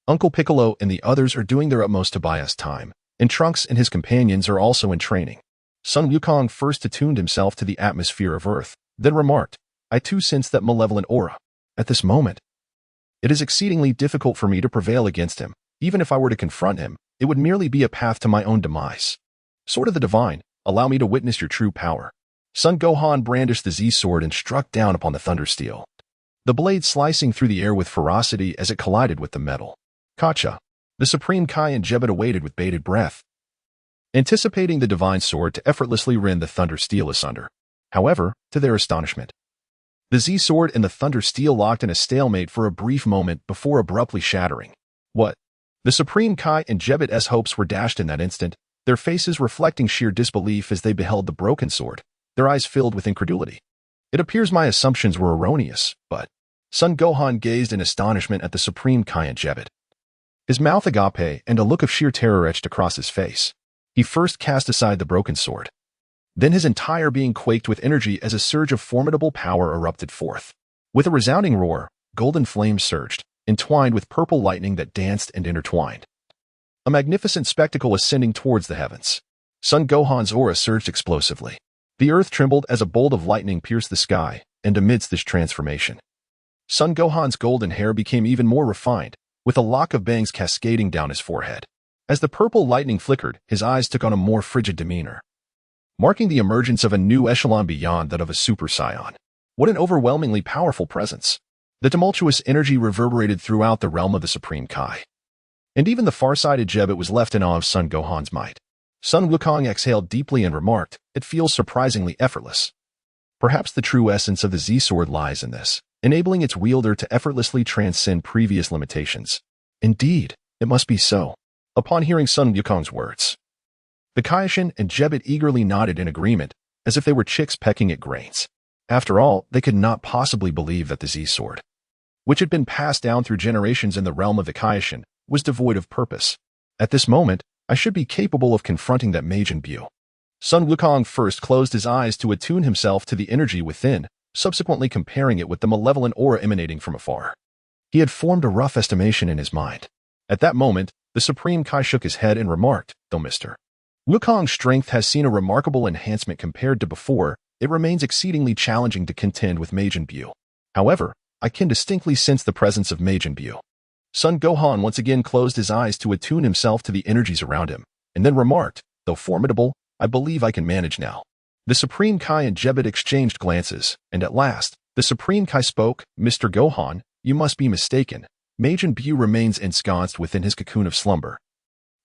"Uncle Piccolo and the others are doing their utmost to buy us time, and Trunks and his companions are also in training." Sun Wukong first attuned himself to the atmosphere of Earth, then remarked, "I too sense that malevolent aura. At this moment, it is exceedingly difficult for me to prevail against him. Even if I were to confront him, it would merely be a path to my own demise. Sword of the Divine, allow me to witness your true power." Sun Gohan brandished the Z-Sword and struck down upon the Thunder Steel, the blade slicing through the air with ferocity as it collided with the metal. "Kacha!" The Supreme Kai and Jebbet awaited with bated breath, anticipating the Divine Sword to effortlessly rend the Thunder Steel asunder. However, to their astonishment, the Z-Sword and the Thunder Steel locked in a stalemate for a brief moment before abruptly shattering. "What?" The Supreme Kai and Jebbet's hopes were dashed in that instant, their faces reflecting sheer disbelief as they beheld the broken sword, their eyes filled with incredulity. "It appears my assumptions were erroneous, but..." Sun Gohan gazed in astonishment at the Supreme Kai and Jebbet, his mouth agape and a look of sheer terror etched across his face. He first cast aside the broken sword. Then his entire being quaked with energy as a surge of formidable power erupted forth. With a resounding roar, golden flames surged, entwined with purple lightning that danced and intertwined. A magnificent spectacle ascending towards the heavens. Sun Gohan's aura surged explosively. The earth trembled as a bolt of lightning pierced the sky, and amidst this transformation, Sun Gohan's golden hair became even more refined, with a lock of bangs cascading down his forehead. As the purple lightning flickered, his eyes took on a more frigid demeanor, marking the emergence of a new echelon beyond that of a Super Saiyan. What an overwhelmingly powerful presence! The tumultuous energy reverberated throughout the realm of the Supreme Kai. And even the far-sighted Jebbet was left in awe of Sun Gohan's might. Sun Wukong exhaled deeply and remarked, "It feels surprisingly effortless." Perhaps the true essence of the Z-Sword lies in this, enabling its wielder to effortlessly transcend previous limitations. Indeed, it must be so. Upon hearing Sun Wukong's words, the Kaioshin and Jebbet eagerly nodded in agreement, as if they were chicks pecking at grains. After all, they could not possibly believe that the Z-Sword, which had been passed down through generations in the realm of the Kaioshin, was devoid of purpose. At this moment, I should be capable of confronting that Majin Buu. Sun Wukong first closed his eyes to attune himself to the energy within, subsequently comparing it with the malevolent aura emanating from afar. He had formed a rough estimation in his mind. At that moment, the Supreme Kai shook his head and remarked, "Though Mr. Wukong's strength has seen a remarkable enhancement compared to before, it remains exceedingly challenging to contend with Majin Buu. However, I can distinctly sense the presence of Majin Buu." Sun Gohan once again closed his eyes to attune himself to the energies around him, and then remarked, "Though formidable, I believe I can manage now." The Supreme Kai and Jebbet exchanged glances, and at last, the Supreme Kai spoke, "Mr. Gohan, you must be mistaken. Majin Buu remains ensconced within his cocoon of slumber,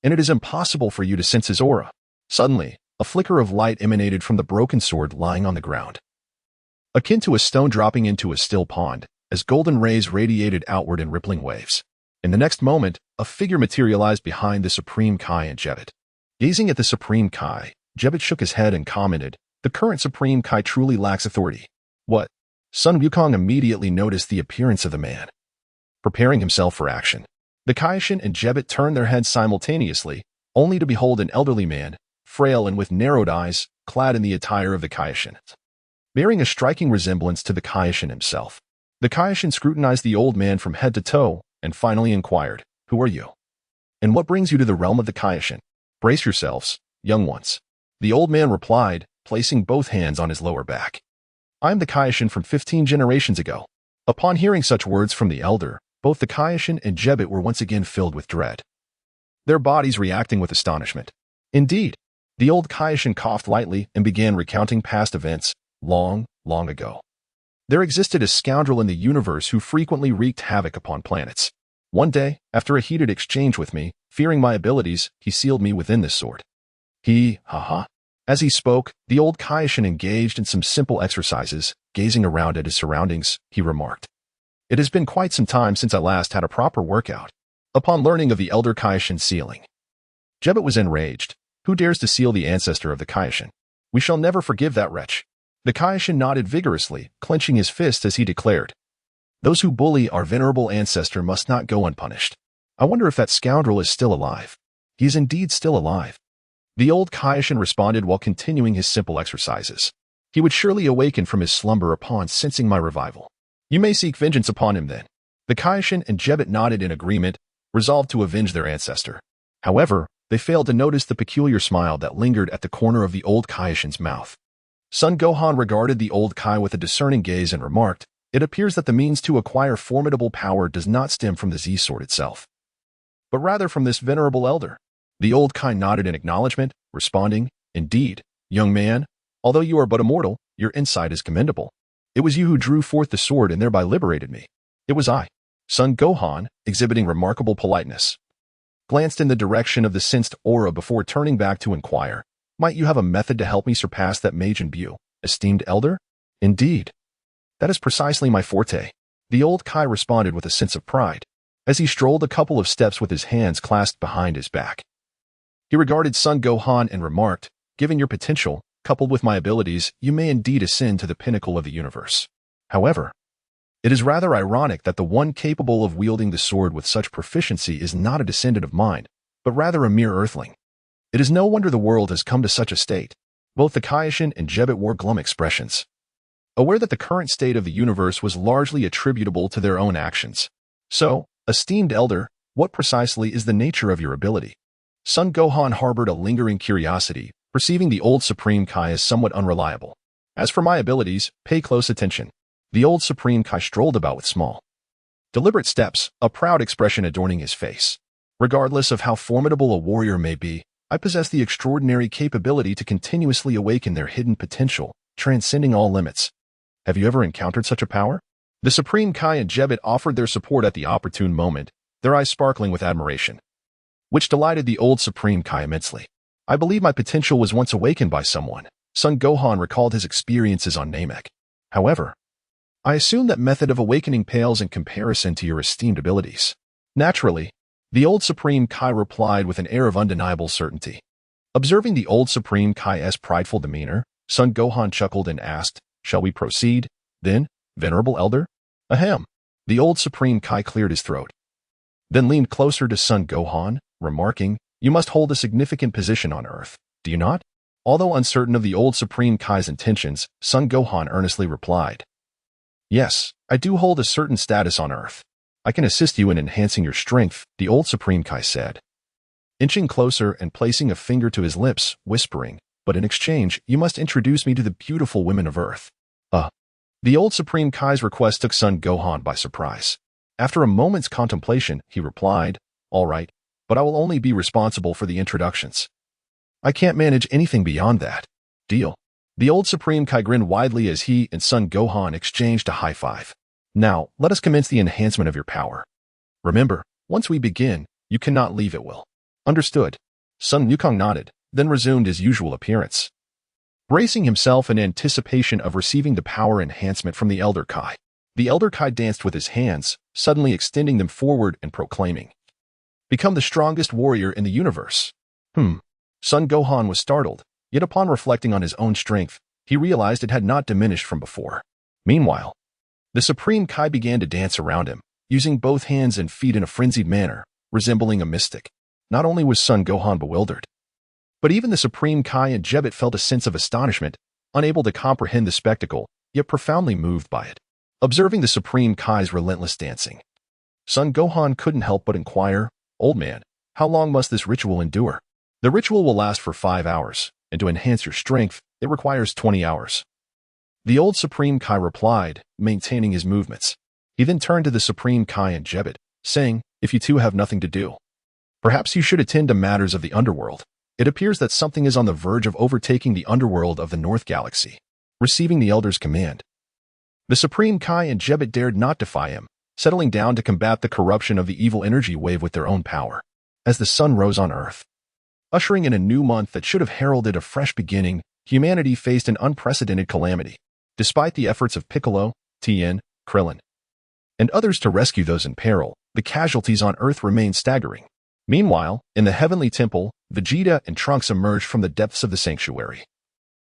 and it is impossible for you to sense his aura." Suddenly, a flicker of light emanated from the broken sword lying on the ground, akin to a stone dropping into a still pond, as golden rays radiated outward in rippling waves. In the next moment, a figure materialized behind the Supreme Kai and Jebbet. Gazing at the Supreme Kai, Jebbet shook his head and commented, "The current Supreme Kai truly lacks authority." "What?" Sun Wukong immediately noticed the appearance of the man, preparing himself for action. The Kaioshin and Jebet turned their heads simultaneously, only to behold an elderly man, frail and with narrowed eyes, clad in the attire of the Kaioshin, bearing a striking resemblance to the Kaioshin himself. The Kaioshin scrutinized the old man from head to toe, and finally inquired, "Who are you? And what brings you to the realm of the Kaioshin? Brace yourselves, young ones." The old man replied, placing both hands on his lower back. "I am the Kaioshin from 15 generations ago." Upon hearing such words from the elder, both the Kaioshin and Jebet were once again filled with dread, their bodies reacting with astonishment. Indeed, the old Kaioshin coughed lightly and began recounting past events, long, long ago. There existed a scoundrel in the universe who frequently wreaked havoc upon planets. One day, after a heated exchange with me, fearing my abilities, he sealed me within this sword. As he spoke, the old Kaioshin engaged in some simple exercises. Gazing around at his surroundings, he remarked, "It has been quite some time since I last had a proper workout." Upon learning of the elder Kaioshin's sealing, Jebet was enraged. "Who dares to seal the ancestor of the Kaioshin? We shall never forgive that wretch." The Kaioshin nodded vigorously, clenching his fist as he declared, "Those who bully our venerable ancestor must not go unpunished. I wonder if that scoundrel is still alive." "He is indeed still alive," the old Kaioshin responded while continuing his simple exercises. "He would surely awaken from his slumber upon sensing my revival. You may seek vengeance upon him then." The Kaioshin and Jebet nodded in agreement, resolved to avenge their ancestor. However, they failed to notice the peculiar smile that lingered at the corner of the old Kaioshin's mouth. Sun Gohan regarded the old Kai with a discerning gaze and remarked, "It appears that the means to acquire formidable power does not stem from the Z-sword itself, but rather from this venerable elder." The old Kai nodded in acknowledgement, responding, "Indeed, young man, although you are but a mortal, your insight is commendable. It was you who drew forth the sword and thereby liberated me." "It was I." Sun Gohan, exhibiting remarkable politeness, glanced in the direction of the sensed aura before turning back to inquire, "Might you have a method to help me surpass that mage in view, esteemed elder?" "Indeed. That is precisely my forte," the old Kai responded with a sense of pride, as he strolled a couple of steps with his hands clasped behind his back. He regarded Sun Gohan and remarked, "Given your potential, coupled with my abilities, you may indeed ascend to the pinnacle of the universe. However, it is rather ironic that the one capable of wielding the sword with such proficiency is not a descendant of mine, but rather a mere earthling. It is no wonder the world has come to such a state." Both the Kaioshin and Jebet wore glum expressions, aware that the current state of the universe was largely attributable to their own actions. "So, esteemed elder, what precisely is the nature of your ability?" Sun Gohan harbored a lingering curiosity, perceiving the old Supreme Kai as somewhat unreliable. "As for my abilities, pay close attention." The old Supreme Kai strolled about with small, deliberate steps, a proud expression adorning his face. "Regardless of how formidable a warrior may be, I possess the extraordinary capability to continuously awaken their hidden potential, transcending all limits. Have you ever encountered such a power?" The Supreme Kai and Jebet offered their support at the opportune moment, their eyes sparkling with admiration, which delighted the old Supreme Kai immensely. "I believe my potential was once awakened by someone." Sun Gohan recalled his experiences on Namek. "However, I assume that method of awakening pales in comparison to your esteemed abilities." "Naturally," the old Supreme Kai replied with an air of undeniable certainty. Observing the old Supreme Kai's prideful demeanor, Sun Gohan chuckled and asked, "Shall we proceed, then, venerable elder?" "Ahem." The old Supreme Kai cleared his throat, then leaned closer to Sun Gohan, remarking, "You must hold a significant position on Earth, do you not?" Although uncertain of the old Supreme Kai's intentions, Sun Gohan earnestly replied, "Yes, I do hold a certain status on Earth. I can assist you in enhancing your strength," the old Supreme Kai said, inching closer and placing a finger to his lips, whispering, "But in exchange, you must introduce me to the beautiful women of Earth." The old Supreme Kai's request took Sun Gohan by surprise. After a moment's contemplation, he replied, "All right, but I will only be responsible for the introductions. I can't manage anything beyond that." "Deal." The old Supreme Kai grinned widely as he and Sun Gohan exchanged a high five. "Now, let us commence the enhancement of your power. Remember, once we begin, you cannot leave at will." "Understood." Sun Wukong nodded, then resumed his usual appearance, bracing himself in anticipation of receiving the power enhancement from the Elder Kai. The Elder Kai danced with his hands, suddenly extending them forward and proclaiming, "Become the strongest warrior in the universe." Sun Gohan was startled, yet upon reflecting on his own strength, he realized it had not diminished from before. Meanwhile, The Supreme Kai began to dance around him, using both hands and feet in a frenzied manner, resembling a mystic. Not only was Sun Gohan bewildered, but even the Supreme Kai and Jebbet felt a sense of astonishment, unable to comprehend the spectacle, yet profoundly moved by it. Observing the Supreme Kai's relentless dancing, Sun Gohan couldn't help but inquire, "Old man, how long must this ritual endure?" "The ritual will last for 5 hours, and to enhance your strength, it requires 20 hours. The old Supreme Kai replied, maintaining his movements. He then turned to the Supreme Kai and Jebbet, saying, "If you two have nothing to do, perhaps you should attend to matters of the underworld. It appears that something is on the verge of overtaking the underworld of the North Galaxy." Receiving the Elder's command, the Supreme Kai and Jebbet dared not defy him, settling down to combat the corruption of the evil energy wave with their own power. As the sun rose on Earth, ushering in a new month that should have heralded a fresh beginning, humanity faced an unprecedented calamity. Despite the efforts of Piccolo, Tien, Krillin, and others to rescue those in peril, the casualties on Earth remained staggering. Meanwhile, in the Heavenly Temple, Vegeta and Trunks emerged from the depths of the sanctuary.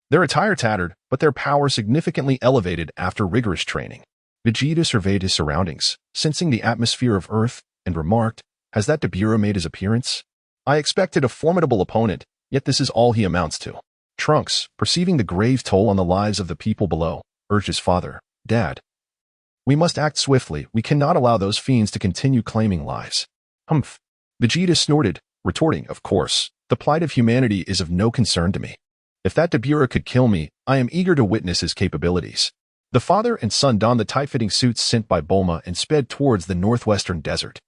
Their attire tattered, but their power significantly elevated after rigorous training. Vegeta surveyed his surroundings, sensing the atmosphere of Earth, and remarked, "Has that Dabura made his appearance? I expected a formidable opponent, yet this is all he amounts to." Trunks, perceiving the grave toll on the lives of the people below, urged his father, "Dad, we must act swiftly. We cannot allow those fiends to continue claiming lives." "Humph." Vegeta snorted, retorting, "Of course, the plight of humanity is of no concern to me. If that Dabura could kill me, I am eager to witness his capabilities." The father and son donned the tight-fitting suits sent by Bulma and sped towards the northwestern desert.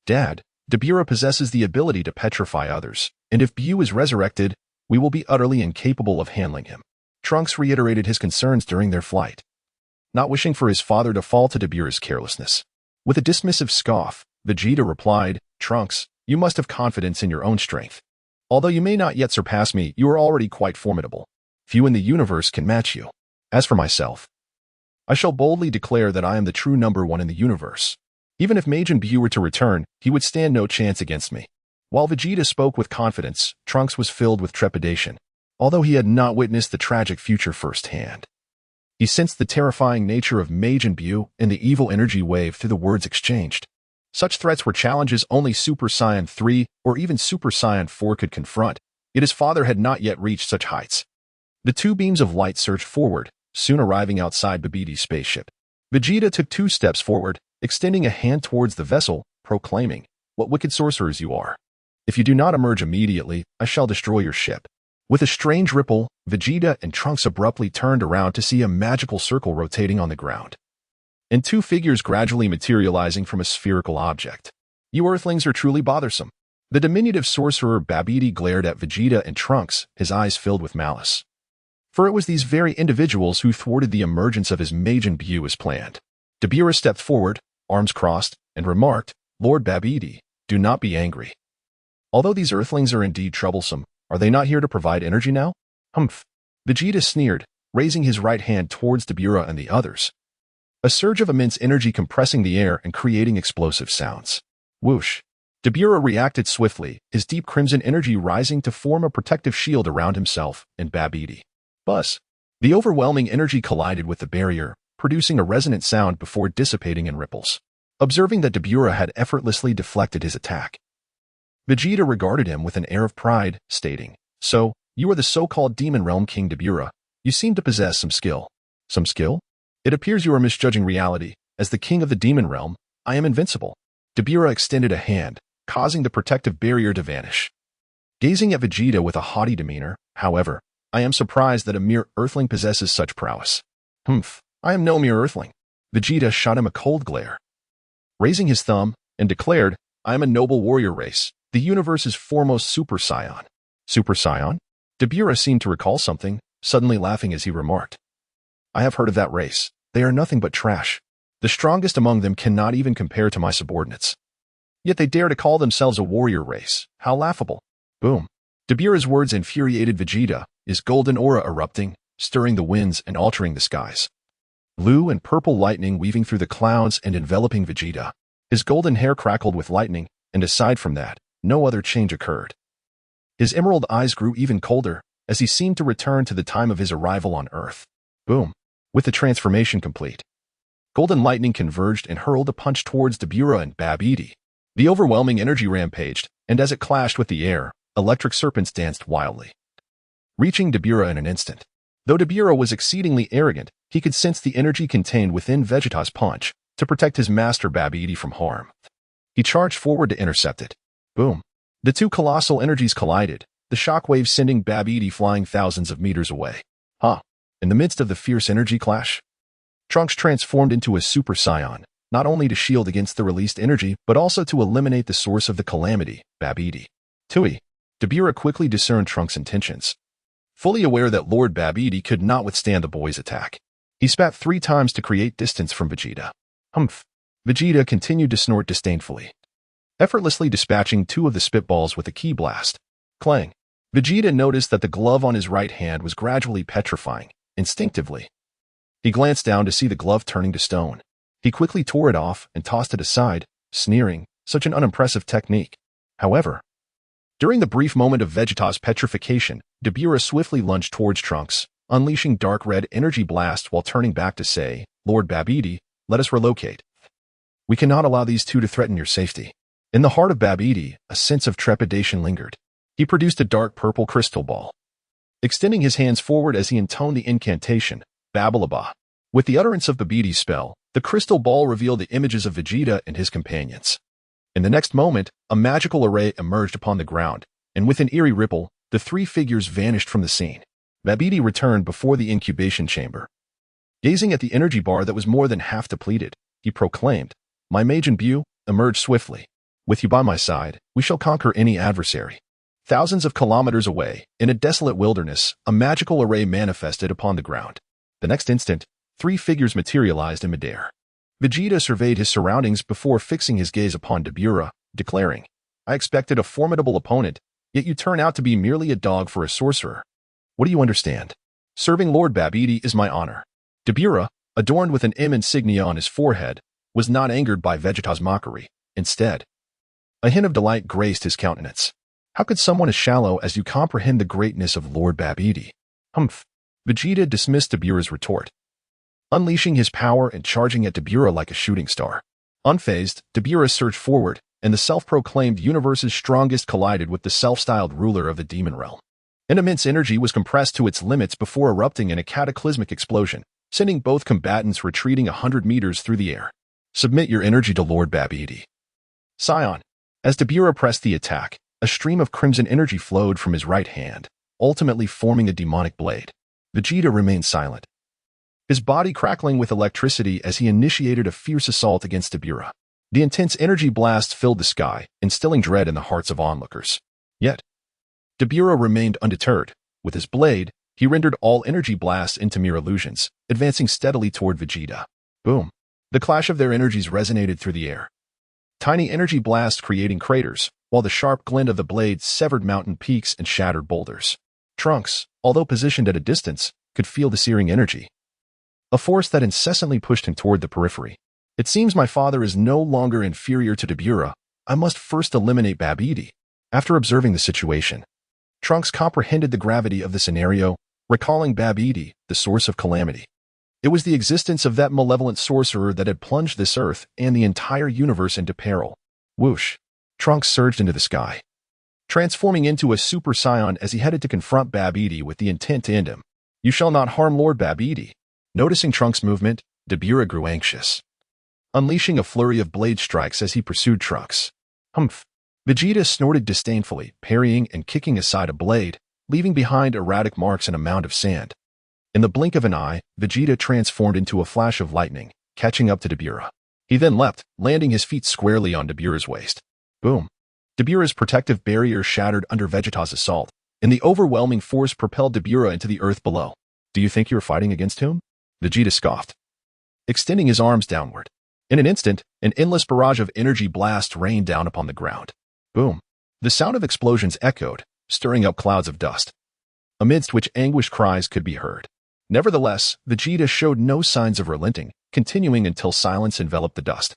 "Dad, Dabura possesses the ability to petrify others, and if Bu is resurrected, we will be utterly incapable of handling him." Trunks reiterated his concerns during their flight, not wishing for his father to fall to Dabura's carelessness. With a dismissive scoff, Vegeta replied, "Trunks, you must have confidence in your own strength. Although you may not yet surpass me, you are already quite formidable. Few in the universe can match you. As for myself, I shall boldly declare that I am the true number one in the universe. Even if Majin Bu were to return, he would stand no chance against me." While Vegeta spoke with confidence, Trunks was filled with trepidation. Although he had not witnessed the tragic future firsthand, he sensed the terrifying nature of Majin Bu and the evil energy wave through the words exchanged. Such threats were challenges only Super Saiyan 3 or even Super Saiyan 4 could confront, yet his father had not yet reached such heights. The two beams of light surged forward, soon arriving outside Babidi spaceship. Vegeta took 2 steps forward, extending a hand towards the vessel, proclaiming, "What wicked sorcerers you are. If you do not emerge immediately, I shall destroy your ship." With a strange ripple, Vegeta and Trunks abruptly turned around to see a magical circle rotating on the ground, and 2 figures gradually materializing from a spherical object. "You Earthlings are truly bothersome." The diminutive sorcerer Babidi glared at Vegeta and Trunks, his eyes filled with malice. For it was these very individuals who thwarted the emergence of his Majin Bu as planned. Dabura stepped forward, arms crossed, and remarked, "Lord Babidi, do not be angry. Although these Earthlings are indeed troublesome, are they not here to provide energy now?" "Humph." Vegeta sneered, raising his right hand towards Dabura and the others. A surge of immense energy compressing the air and creating explosive sounds. Whoosh. Dabura reacted swiftly, his deep crimson energy rising to form a protective shield around himself and Babidi. Buzz. The overwhelming energy collided with the barrier, producing a resonant sound before dissipating in ripples. Observing that Dabura had effortlessly deflected his attack, Vegeta regarded him with an air of pride, stating, "So, you are the so-called Demon Realm King Dabura. You seem to possess some skill." "Some skill? It appears you are misjudging reality. As the King of the Demon Realm, I am invincible." Dabura extended a hand, causing the protective barrier to vanish. Gazing at Vegeta with a haughty demeanor, however, "I am surprised that a mere Earthling possesses such prowess." "Humph, I am no mere Earthling." Vegeta shot him a cold glare, raising his thumb, and declared, "I am a noble warrior race, the universe's foremost Super Saiyan." "Super Saiyan?" Dabura seemed to recall something, suddenly laughing as he remarked, "I have heard of that race. They are nothing but trash. The strongest among them cannot even compare to my subordinates. Yet they dare to call themselves a warrior race. How laughable." Boom. Dabura's words infuriated Vegeta, his golden aura erupting, stirring the winds and altering the skies. Blue and purple lightning weaving through the clouds and enveloping Vegeta. His golden hair crackled with lightning, and aside from that, no other change occurred. His emerald eyes grew even colder, as he seemed to return to the time of his arrival on Earth. Boom. With the transformation complete, Golden lightning converged and hurled a punch towards Dabura and Babidi. The overwhelming energy rampaged, and as it clashed with the air, electric serpents danced wildly, reaching Dabura in an instant. Though Dabura was exceedingly arrogant, he could sense the energy contained within Vegeta's punch to protect his master Babidi from harm. He charged forward to intercept it. Boom. The two colossal energies collided, the shockwave sending Babidi flying thousands of meters away. In the midst of the fierce energy clash, Trunks transformed into a Super Saiyan, not only to shield against the released energy, but also to eliminate the source of the calamity, Babidi. Tui. Dabura quickly discerned Trunks' intentions. Fully aware that Lord Babidi could not withstand the boy's attack, he spat 3 times to create distance from Vegeta. Humph. Vegeta continued to snort disdainfully, effortlessly dispatching 2 of the spitballs with a ki blast. Clang. Vegeta noticed that the glove on his right hand was gradually petrifying. Instinctively, he glanced down to see the glove turning to stone. He quickly tore it off and tossed it aside, sneering, such an unimpressive technique. However, during the brief moment of Vegeta's petrification, Dabura swiftly lunged towards Trunks, unleashing dark red energy blast while turning back to say, Lord Babidi, let us relocate. We cannot allow these 2 to threaten your safety. In the heart of Babidi, a sense of trepidation lingered. He produced a dark purple crystal ball, extending his hands forward as he intoned the incantation, Babalaba. With the utterance of Babidi's spell, the crystal ball revealed the images of Vegeta and his companions. In the next moment, a magical array emerged upon the ground, and with an eerie ripple, the 3 figures vanished from the scene. Babidi returned before the incubation chamber. Gazing at the energy bar that was more than half depleted, he proclaimed, My mage imbue, emerge swiftly. With you by my side, we shall conquer any adversary. Thousands of kilometers away, in a desolate wilderness, a magical array manifested upon the ground. The next instant, 3 figures materialized in midair. Vegeta surveyed his surroundings before fixing his gaze upon Dabura, declaring, I expected a formidable opponent, yet you turn out to be merely a dog for a sorcerer. What do you understand? Serving Lord Babidi is my honor. Dabura, adorned with an M insignia on his forehead, was not angered by Vegeta's mockery. Instead, a hint of delight graced his countenance. How could someone as shallow as you comprehend the greatness of Lord Babidi? Humph. Vegeta dismissed Dabura's retort, unleashing his power and charging at Dabura like a shooting star. Unfazed, Dabura surged forward, and the self-proclaimed universe's strongest collided with the self-styled ruler of the demon realm. An immense energy was compressed to its limits before erupting in a cataclysmic explosion, sending both combatants retreating 100 meters through the air. Submit your energy to Lord Babidi. Scion. As Dabura pressed the attack, a stream of crimson energy flowed from his right hand, ultimately forming a demonic blade. Vegeta remained silent, his body crackling with electricity as he initiated a fierce assault against Dabura. The intense energy blast filled the sky, instilling dread in the hearts of onlookers. Yet, Dabura remained undeterred. With his blade, he rendered all energy blasts into mere illusions, advancing steadily toward Vegeta. Boom. The clash of their energies resonated through the air, tiny energy blasts creating craters, while the sharp glint of the blade severed mountain peaks and shattered boulders. Trunks, although positioned at a distance, could feel the searing energy, a force that incessantly pushed him toward the periphery. It seems my father is no longer inferior to Dabura. I must first eliminate Babidi. After observing the situation, Trunks comprehended the gravity of the scenario, recalling Babidi, the source of calamity. It was the existence of that malevolent sorcerer that had plunged this earth and the entire universe into peril. Whoosh. Trunks surged into the sky, transforming into a Super Saiyan as he headed to confront Babidi with the intent to end him. You shall not harm Lord Babidi. Noticing Trunks' movement, Dabura grew anxious, unleashing a flurry of blade strikes as he pursued Trunks. Humph. Vegeta snorted disdainfully, parrying and kicking aside a blade, leaving behind erratic marks in a mound of sand. In the blink of an eye, Vegeta transformed into a flash of lightning, catching up to Dabura. He then leapt, landing his feet squarely on Dabura's waist. Boom. Dabura's protective barrier shattered under Vegeta's assault, and the overwhelming force propelled Dabura into the earth below. Do you think you are fighting against whom? Vegeta scoffed, extending his arms downward. In an instant, an endless barrage of energy blast rained down upon the ground. Boom. The sound of explosions echoed, stirring up clouds of dust, amidst which anguished cries could be heard. Nevertheless, Vegeta showed no signs of relenting, continuing until silence enveloped the dust.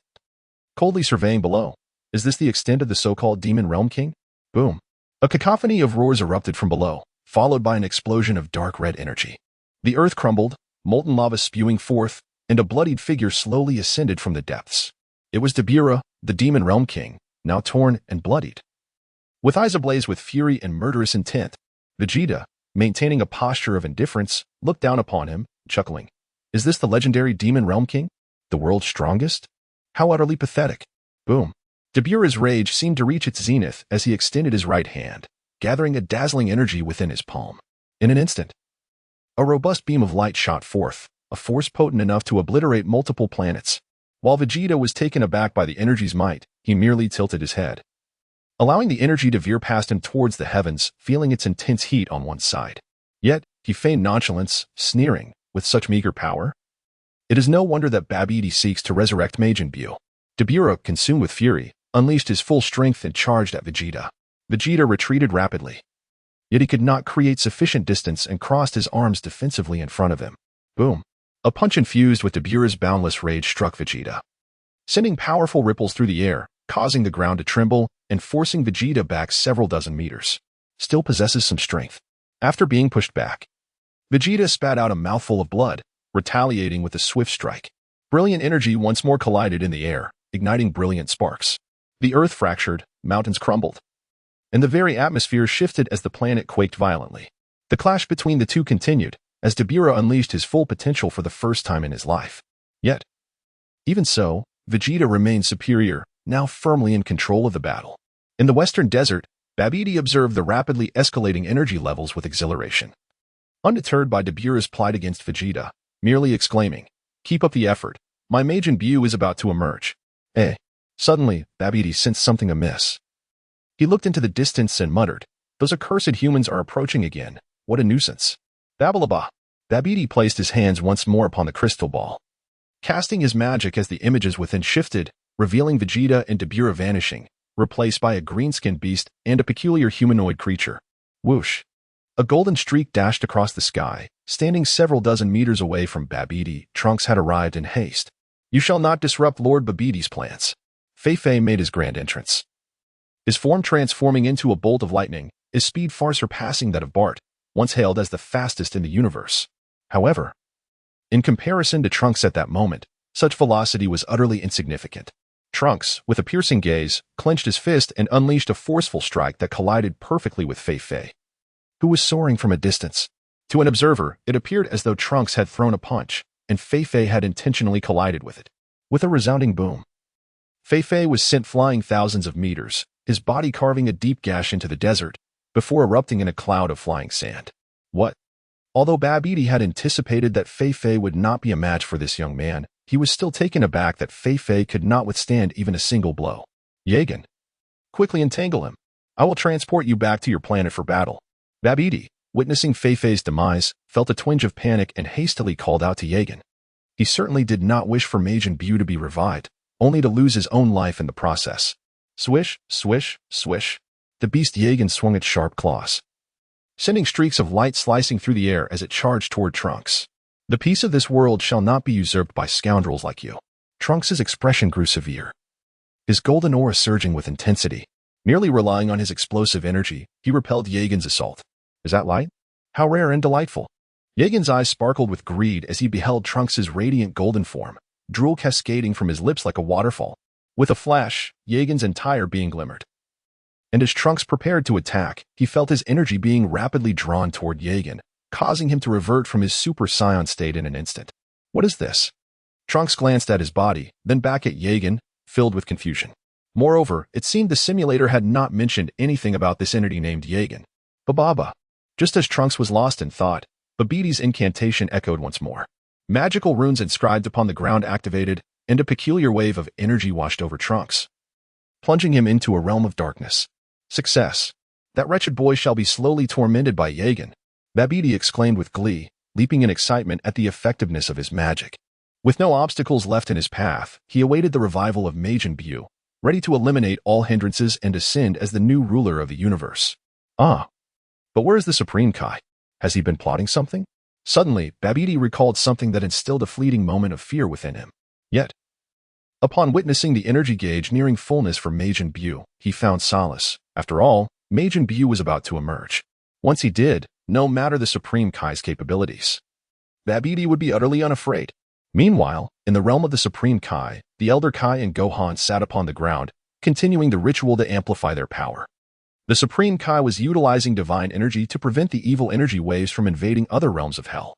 Coldly surveying below, is this the extent of the so-called Demon Realm King? Boom. A cacophony of roars erupted from below, followed by an explosion of dark red energy. The earth crumbled, molten lava spewing forth, and a bloodied figure slowly ascended from the depths. It was Dabura, the Demon Realm King, now torn and bloodied. With eyes ablaze with fury and murderous intent, Vegeta, maintaining a posture of indifference, looked down upon him, chuckling. Is this the legendary Demon Realm King? The world's strongest? How utterly pathetic. Boom. Dabura's rage seemed to reach its zenith as he extended his right hand, gathering a dazzling energy within his palm. In an instant, a robust beam of light shot forth, a force potent enough to obliterate multiple planets. While Vegeta was taken aback by the energy's might, he merely tilted his head, allowing the energy to veer past him towards the heavens, feeling its intense heat on one side. Yet, he feigned nonchalance, sneering, with such meager power. It is no wonder that Babidi seeks to resurrect Majin Buu. Dabura, consumed with fury, unleashed his full strength and charged at Vegeta. Vegeta retreated rapidly. Yet he could not create sufficient distance and crossed his arms defensively in front of him. Boom. A punch infused with Dabura's boundless rage struck Vegeta, sending powerful ripples through the air, causing the ground to tremble and forcing Vegeta back several dozen meters. Still possesses some strength. After being pushed back, Vegeta spat out a mouthful of blood, retaliating with a swift strike. Brilliant energy once more collided in the air, igniting brilliant sparks. The earth fractured, mountains crumbled, and the very atmosphere shifted as the planet quaked violently. The clash between the two continued, as Dabura unleashed his full potential for the first time in his life. Yet, even so, Vegeta remained superior, now firmly in control of the battle. In the western desert, Babidi observed the rapidly escalating energy levels with exhilaration. Undeterred by Dabura's plight against Vegeta, merely exclaiming, "Keep up the effort, my Majin Buu is about to emerge." Suddenly, Babidi sensed something amiss. He looked into the distance and muttered, "Those accursed humans are approaching again. What a nuisance." Babalaba. Babidi placed his hands once more upon the crystal ball, casting his magic as the images within shifted, revealing Vegeta and Dabura vanishing, replaced by a green-skinned beast and a peculiar humanoid creature. Whoosh. A golden streak dashed across the sky. Standing several dozen meters away from Babidi, Trunks had arrived in haste. "You shall not disrupt Lord Babidi's plans." Fei made his grand entrance, his form transforming into a bolt of lightning, his speed far surpassing that of Bart, once hailed as the fastest in the universe. However, in comparison to Trunks at that moment, such velocity was utterly insignificant. Trunks, with a piercing gaze, clenched his fist and unleashed a forceful strike that collided perfectly with Fei, who was soaring from a distance. To an observer, it appeared as though Trunks had thrown a punch, and Fei had intentionally collided with it. With a resounding boom, Fei was sent flying thousands of meters, his body carving a deep gash into the desert, before erupting in a cloud of flying sand. What? Although Babidi had anticipated that Fei would not be a match for this young man, he was still taken aback that Fei could not withstand even a single blow. "Yagan, quickly entangle him. I will transport you back to your planet for battle." Babidi, witnessing Fei's demise, felt a twinge of panic and hastily called out to Yagan. He certainly did not wish for Majin Buu to be revived, only to lose his own life in the process. Swish, swish, swish. The beast Yagan swung its sharp claws, sending streaks of light slicing through the air as it charged toward Trunks. "The peace of this world shall not be usurped by scoundrels like you." Trunks' expression grew severe, his golden aura surging with intensity. Merely relying on his explosive energy, he repelled Yagan's assault. "Is that light? How rare and delightful." Yagan's eyes sparkled with greed as he beheld Trunks' radiant golden form, drool cascading from his lips like a waterfall. With a flash, Yagan's entire being glimmered. And as Trunks prepared to attack, he felt his energy being rapidly drawn toward Yagan, causing him to revert from his Super Saiyan state in an instant. "What is this?" Trunks glanced at his body, then back at Yagan, filled with confusion. Moreover, it seemed the simulator had not mentioned anything about this entity named Yagan. Bababa. Just as Trunks was lost in thought, Babidi's incantation echoed once more. Magical runes inscribed upon the ground activated, and a peculiar wave of energy washed over Trunks, plunging him into a realm of darkness. "Success. That wretched boy shall be slowly tormented by Yagan," Babidi exclaimed with glee, leaping in excitement at the effectiveness of his magic. With no obstacles left in his path, he awaited the revival of Majin Buu, ready to eliminate all hindrances and ascend as the new ruler of the universe. But where is the Supreme Kai? Has he been plotting something? Suddenly, Babidi recalled something that instilled a fleeting moment of fear within him. Yet, upon witnessing the energy gauge nearing fullness for Majin Buu, he found solace. After all, Majin Buu was about to emerge. Once he did, no matter the Supreme Kai's capabilities, Babidi would be utterly unafraid. Meanwhile, in the realm of the Supreme Kai, the Elder Kai and Gohan sat upon the ground, continuing the ritual to amplify their power. The Supreme Kai was utilizing divine energy to prevent the evil energy waves from invading other realms of hell.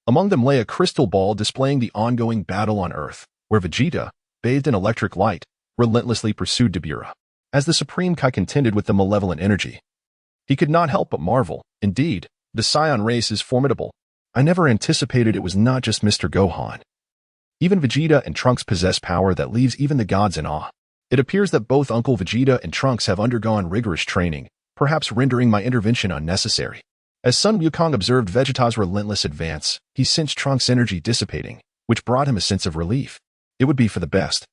Among them lay a crystal ball displaying the ongoing battle on Earth, where Vegeta, bathed in electric light, relentlessly pursued Dabura. As the Supreme Kai contended with the malevolent energy, he could not help but marvel. Indeed, the Saiyan race is formidable. I never anticipated it was not just Mr. Gohan. Even Vegeta and Trunks possess power that leaves even the gods in awe. It appears that both Uncle Vegeta and Trunks have undergone rigorous training, perhaps rendering my intervention unnecessary. As Son Wukong observed Vegeta's relentless advance, he sensed Trunks' energy dissipating, which brought him a sense of relief. It would be for the best.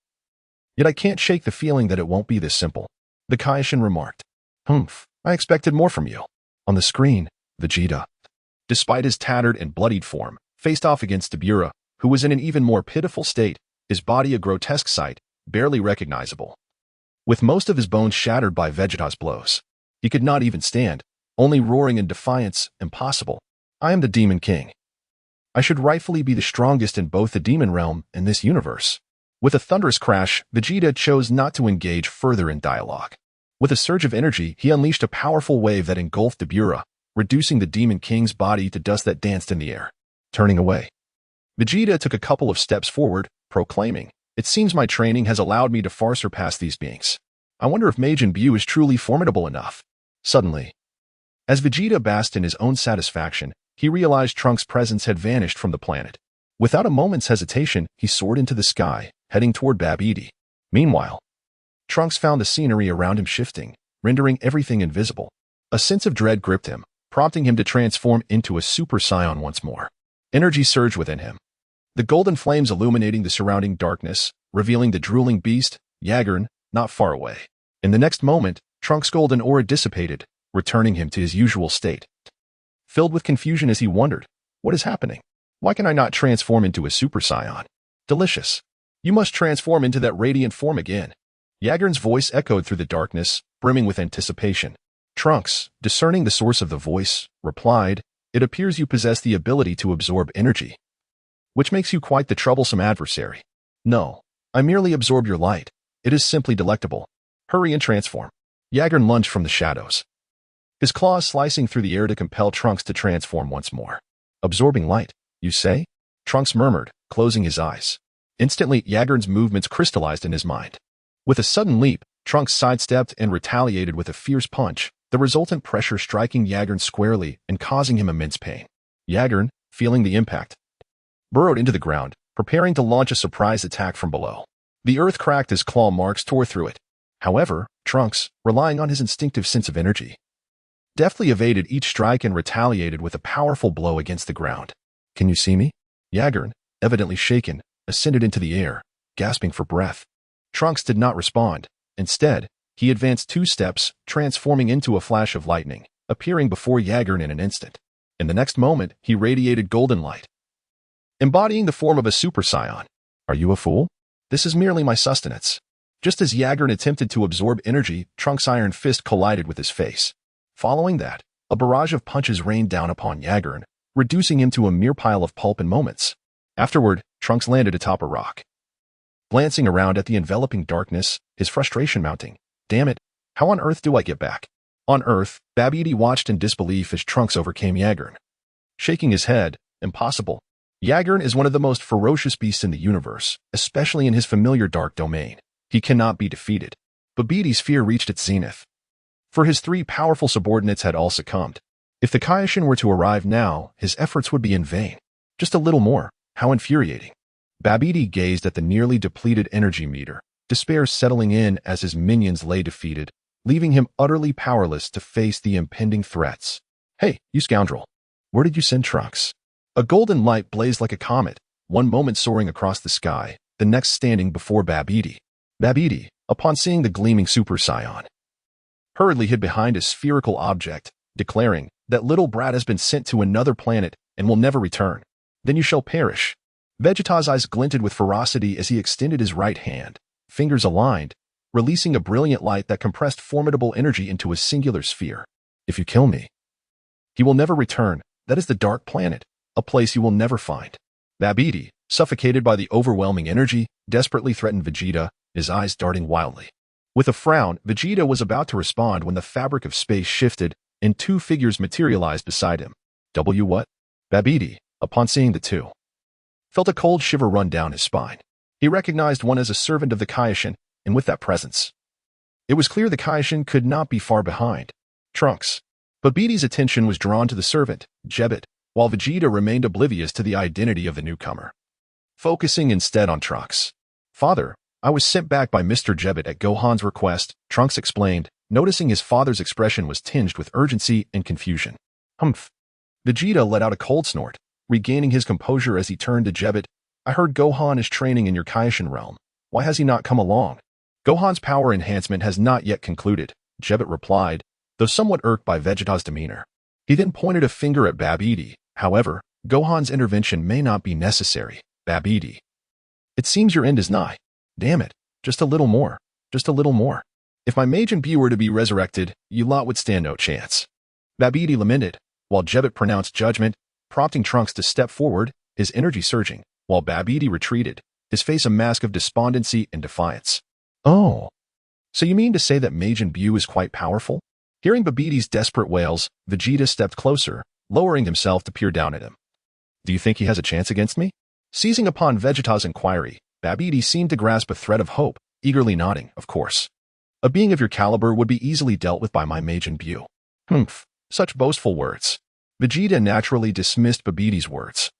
Yet I can't shake the feeling that it won't be this simple. The Kaioshin remarked. Humph, I expected more from you. On the screen, Vegeta, despite his tattered and bloodied form, faced off against Dabura, who was in an even more pitiful state, his body a grotesque sight, barely recognizable. With most of his bones shattered by Vegeta's blows, he could not even stand, only roaring in defiance. Impossible. I am the Demon King. I should rightfully be the strongest in both the demon realm and this universe. With a thunderous crash, Vegeta chose not to engage further in dialogue. With a surge of energy, he unleashed a powerful wave that engulfed Dabura, reducing the Demon King's body to dust that danced in the air. Turning away, Vegeta took a couple of steps forward, proclaiming, "It seems my training has allowed me to far surpass these beings. I wonder if Majin Buu is truly formidable enough." Suddenly, as Vegeta basked in his own satisfaction, he realized Trunks' presence had vanished from the planet. Without a moment's hesitation, he soared into the sky, heading toward Babidi. Meanwhile, Trunks found the scenery around him shifting, rendering everything invisible. A sense of dread gripped him, prompting him to transform into a Super Saiyan once more. Energy surged within him, the golden flames illuminating the surrounding darkness, revealing the drooling beast, Yagern, not far away. In the next moment, Trunks' golden aura dissipated, returning him to his usual state. Filled with confusion as he wondered, what is happening? Why can I not transform into a Super Saiyan? Delicious. You must transform into that radiant form again. Yagern's voice echoed through the darkness, brimming with anticipation. Trunks, discerning the source of the voice, replied, "It appears you possess the ability to absorb energy, which makes you quite the troublesome adversary." "No, I merely absorb your light. It is simply delectable. Hurry and transform." Yagern lunged from the shadows, his claws slicing through the air to compel Trunks to transform once more. "Absorbing light, you say?" Trunks murmured, closing his eyes. Instantly, Yagern's movements crystallized in his mind. With a sudden leap, Trunks sidestepped and retaliated with a fierce punch, the resultant pressure striking Yagern squarely and causing him immense pain. Yagern, feeling the impact, burrowed into the ground, preparing to launch a surprise attack from below. The earth cracked as claw marks tore through it. However, Trunks, relying on his instinctive sense of energy, deftly evaded each strike and retaliated with a powerful blow against the ground. "Can you see me?" Yagern, evidently shaken, ascended into the air, gasping for breath. Trunks did not respond. Instead, he advanced 2 steps, transforming into a flash of lightning, appearing before Yagern in an instant. In the next moment, he radiated golden light, embodying the form of a Super Saiyan. "Are you a fool? This is merely my sustenance." Just as Yagern attempted to absorb energy, Trunks' iron fist collided with his face. Following that, a barrage of punches rained down upon Yagern, reducing him to a mere pile of pulp in moments. Afterward, Trunks landed atop a rock. Glancing around at the enveloping darkness, his frustration mounting. "Damn it, how on earth do I get back?" On Earth, Babidi watched in disbelief as Trunks overcame Yagern. Shaking his head, "Impossible. Yagern is one of the most ferocious beasts in the universe, especially in his familiar dark domain. He cannot be defeated." Babidi's fear reached its zenith, for his 3 powerful subordinates had all succumbed. If the Kaioshin were to arrive now, his efforts would be in vain. Just a little more. How infuriating. Babidi gazed at the nearly depleted energy meter, despair settling in as his minions lay defeated, leaving him utterly powerless to face the impending threats. "Hey, you scoundrel. Where did you send Trunks?" A golden light blazed like a comet, one moment soaring across the sky, the next standing before Babidi. Babidi, upon seeing the gleaming Super Saiyan, hurriedly hid behind a spherical object, declaring, "That little brat has been sent to another planet and will never return. Then you shall perish." Vegeta's eyes glinted with ferocity as he extended his right hand, fingers aligned, releasing a brilliant light that compressed formidable energy into a singular sphere. "If you kill me, he will never return. That is the Dark Planet, a place you will never find." Babidi, Suffocated by the overwhelming energy, desperately threatened Vegeta, his eyes darting wildly. With a frown, Vegeta was about to respond when the fabric of space shifted, and two figures materialized beside him. What? Babidi, upon seeing the two, felt a cold shiver run down his spine. He recognized one as a servant of the Kaioshin, and with that presence, it was clear the Kaioshin could not be far behind. Trunks. Babidi's attention was drawn to the servant, Jebet, while Vegeta remained oblivious to the identity of the newcomer. Focusing instead on Trunks. Father, I was sent back by Mr. Jebet at Gohan's request, Trunks explained, noticing his father's expression was tinged with urgency and confusion. Humph. Vegeta let out a cold snort, regaining his composure as he turned to Jebet. I heard Gohan is training in your Kaioshin realm. Why has he not come along? Gohan's power enhancement has not yet concluded, Jebet replied, though somewhat irked by Vegeta's demeanor. He then pointed a finger at Babidi. However, Gohan's intervention may not be necessary. Babidi. It seems your end is nigh. Damn it. Just a little more. Just a little more. If my Majin Buu were to be resurrected, you lot would stand no chance. Babidi lamented, while Jebet pronounced judgment, prompting Trunks to step forward, his energy surging, while Babidi retreated, his face a mask of despondency and defiance. Oh. So you mean to say that Majin Buu is quite powerful? Hearing Babidi's desperate wails, Vegeta stepped closer, lowering himself to peer down at him. Do you think he has a chance against me? Seizing upon Vegeta's inquiry, Babidi seemed to grasp a thread of hope, eagerly nodding, of course. A being of your caliber would be easily dealt with by my Majin Buu. Humph, such boastful words. Vegeta naturally dismissed Babidi's words.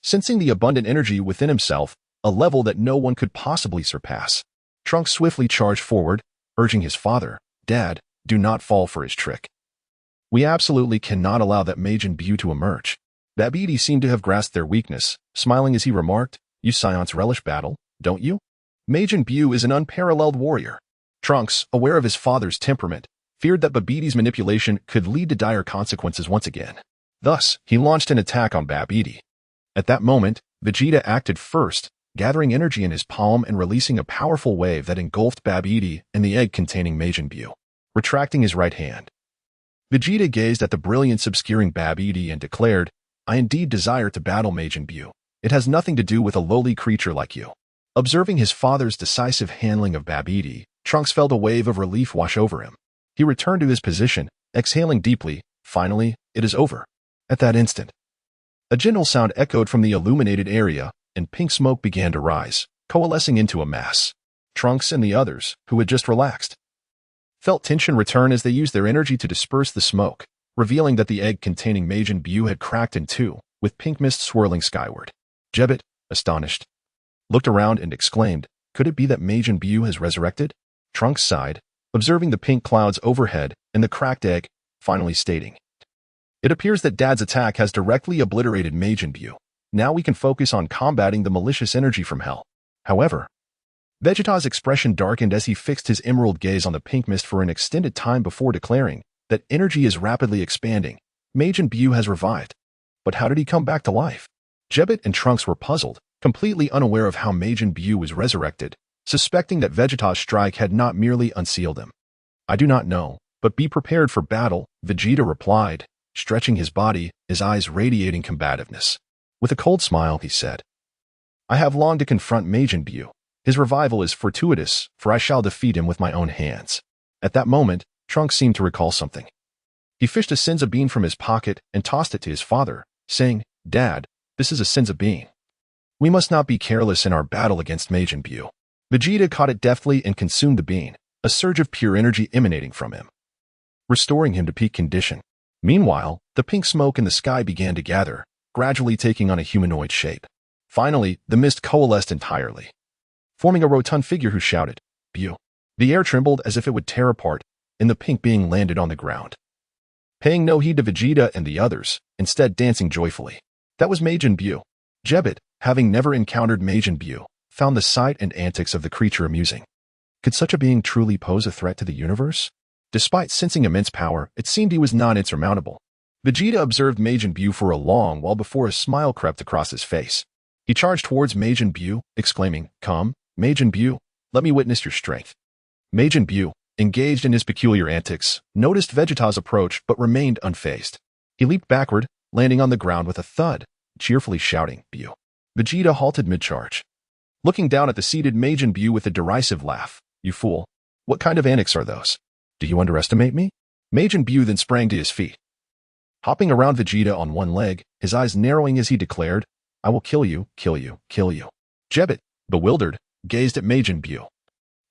Sensing the abundant energy within himself, a level that no one could possibly surpass, Trunks swiftly charged forward, urging his father, Dad, do not fall for his trick. We absolutely cannot allow that Majin Buu to emerge. Babidi seemed to have grasped their weakness, smiling as he remarked, You Scions relish battle, don't you? Majin Buu is an unparalleled warrior. Trunks, aware of his father's temperament, feared that Babidi's manipulation could lead to dire consequences once again. Thus, he launched an attack on Babidi. At that moment, Vegeta acted first, gathering energy in his palm and releasing a powerful wave that engulfed Babidi and the egg containing Majin Buu. Retracting his right hand, Vegeta gazed at the brilliance obscuring Babidi and declared, I indeed desire to battle Majin Buu. It has nothing to do with a lowly creature like you. Observing his father's decisive handling of Babidi, Trunks felt a wave of relief wash over him. He returned to his position, exhaling deeply. Finally, it is over. At that instant, a gentle sound echoed from the illuminated area, and pink smoke began to rise, coalescing into a mass. Trunks and the others, who had just relaxed, felt tension return as they used their energy to disperse the smoke, revealing that the egg containing Majin Buu had cracked in two, with pink mist swirling skyward. Jebet, astonished, looked around and exclaimed, Could it be that Majin Buu has resurrected? Trunks sighed, observing the pink clouds overhead and the cracked egg, finally stating, It appears that Dad's attack has directly obliterated Majin Buu. Now we can focus on combating the malicious energy from hell. However, Vegeta's expression darkened as he fixed his emerald gaze on the pink mist for an extended time before declaring that energy is rapidly expanding. Majin Buu has revived. But how did he come back to life? Jebet and Trunks were puzzled, completely unaware of how Majin Buu was resurrected, suspecting that Vegeta's strike had not merely unsealed him. I do not know, but be prepared for battle, Vegeta replied, stretching his body, his eyes radiating combativeness. With a cold smile, he said, I have longed to confront Majin Buu. His revival is fortuitous, for I shall defeat him with my own hands. At that moment, Trunks seemed to recall something. He fished a Senza bean from his pocket and tossed it to his father, saying, Dad, this is a Senza bean. We must not be careless in our battle against Majin Buu. Vegeta caught it deftly and consumed the bean, a surge of pure energy emanating from him, restoring him to peak condition. Meanwhile, the pink smoke in the sky began to gather, gradually taking on a humanoid shape. Finally, the mist coalesced entirely, forming a rotund figure who shouted, Buu. The air trembled as if it would tear apart, and the pink being landed on the ground. Paying no heed to Vegeta and the others, instead dancing joyfully. That was Majin Buu. Jebet, having never encountered Majin Buu, found the sight and antics of the creature amusing. Could such a being truly pose a threat to the universe? Despite sensing immense power, it seemed he was not insurmountable. Vegeta observed Majin Buu for a long while before a smile crept across his face. He charged towards Majin Buu, exclaiming, Come, Majin Buu, let me witness your strength. Majin Buu, engaged in his peculiar antics, noticed Vegeta's approach but remained unfazed. He leaped backward, landing on the ground with a thud, cheerfully shouting, Buu. Vegeta halted mid-charge, looking down at the seated Majin Buu with a derisive laugh. You fool. What kind of antics are those? Do you underestimate me? Majin Buu then sprang to his feet, hopping around Vegeta on one leg, his eyes narrowing as he declared, I will kill you, kill you, kill you. Jebbit, bewildered, gazed at Majin Buu,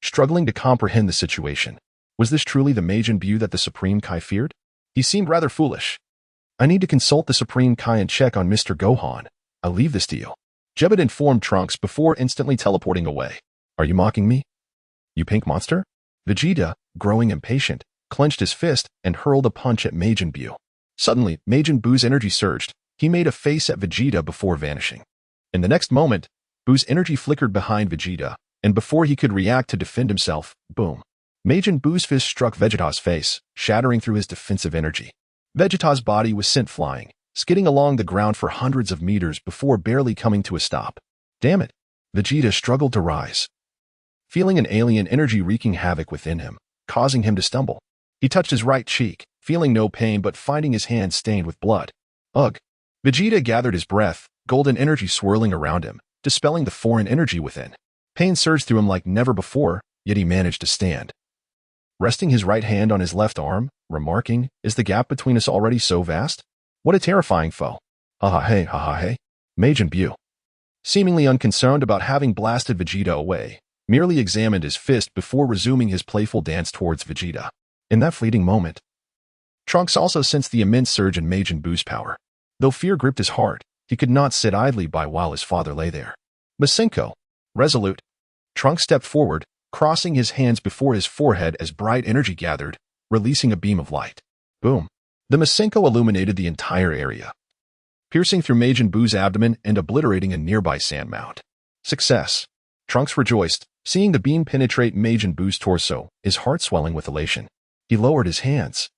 struggling to comprehend the situation. Was this truly the Majin Buu that the Supreme Kai feared? He seemed rather foolish. I need to consult the Supreme Kai and check on Mr. Gohan. I'll leave this to you. Jebbit informed Trunks before instantly teleporting away. Are you mocking me? You pink monster? Vegeta, growing impatient, clenched his fist and hurled a punch at Majin Buu. Suddenly, Majin Buu's energy surged. He made a face at Vegeta before vanishing. In the next moment, Buu's energy flickered behind Vegeta, and before he could react to defend himself, boom. Majin Buu's fist struck Vegeta's face, shattering through his defensive energy. Vegeta's body was sent flying, skidding along the ground for hundreds of meters before barely coming to a stop. Damn it! Vegeta struggled to rise, feeling an alien energy wreaking havoc within him, causing him to stumble. He touched his right cheek, feeling no pain but finding his hand stained with blood. Ugh! Vegeta gathered his breath, golden energy swirling around him, dispelling the foreign energy within. Pain surged through him like never before, yet he managed to stand, resting his right hand on his left arm, remarking, Is the gap between us already so vast? What a terrifying foe. Ha ha hey. Majin Buu, seemingly unconcerned about having blasted Vegeta away, merely examined his fist before resuming his playful dance towards Vegeta. In that fleeting moment, Trunks also sensed the immense surge in Majin Buu's power. Though fear gripped his heart, he could not sit idly by while his father lay there. Masenko, resolute, Trunks stepped forward, crossing his hands before his forehead as bright energy gathered, releasing a beam of light. Boom. The Masenko illuminated the entire area, piercing through Majin Buu's abdomen and obliterating a nearby sand mound. Success. Trunks rejoiced, seeing the beam penetrate Majin Buu's torso, his heart swelling with elation. He lowered his hands,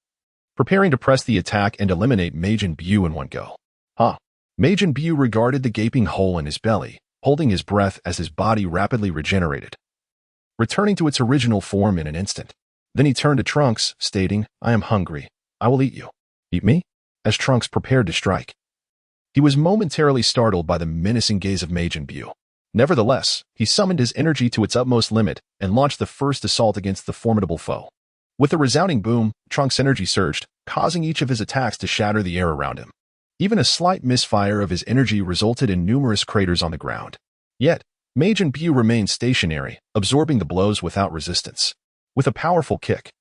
preparing to press the attack and eliminate Majin Buu in one go. Majin Buu regarded the gaping hole in his belly, holding his breath as his body rapidly regenerated, returning to its original form in an instant. Then he turned to Trunks, stating, I am hungry. I will eat you. Eat me? As Trunks prepared to strike, he was momentarily startled by the menacing gaze of Majin Buu. Nevertheless, he summoned his energy to its utmost limit and launched the first assault against the formidable foe. With a resounding boom, Trunks' energy surged, causing each of his attacks to shatter the air around him. Even a slight misfire of his energy resulted in numerous craters on the ground. Yet, Majin Buu remained stationary, absorbing the blows without resistance. With a powerful kick,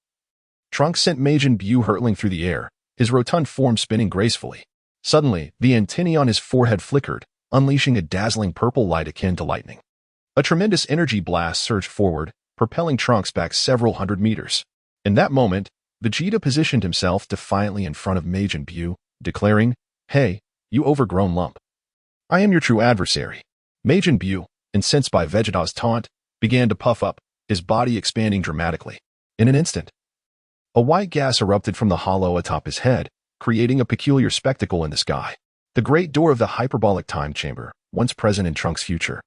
Trunks sent Majin Buu hurtling through the air, his rotund form spinning gracefully. Suddenly, the antennae on his forehead flickered, unleashing a dazzling purple light akin to lightning. A tremendous energy blast surged forward, propelling Trunks back several hundred meters. In that moment, Vegeta positioned himself defiantly in front of Majin Buu, declaring, Hey, you overgrown lump. I am your true adversary. Majin Buu, incensed by Vegeta's taunt, began to puff up, his body expanding dramatically. In an instant, a white gas erupted from the hollow atop his head, creating a peculiar spectacle in the sky. The great door of the hyperbolic time chamber, once present in Trunks' future,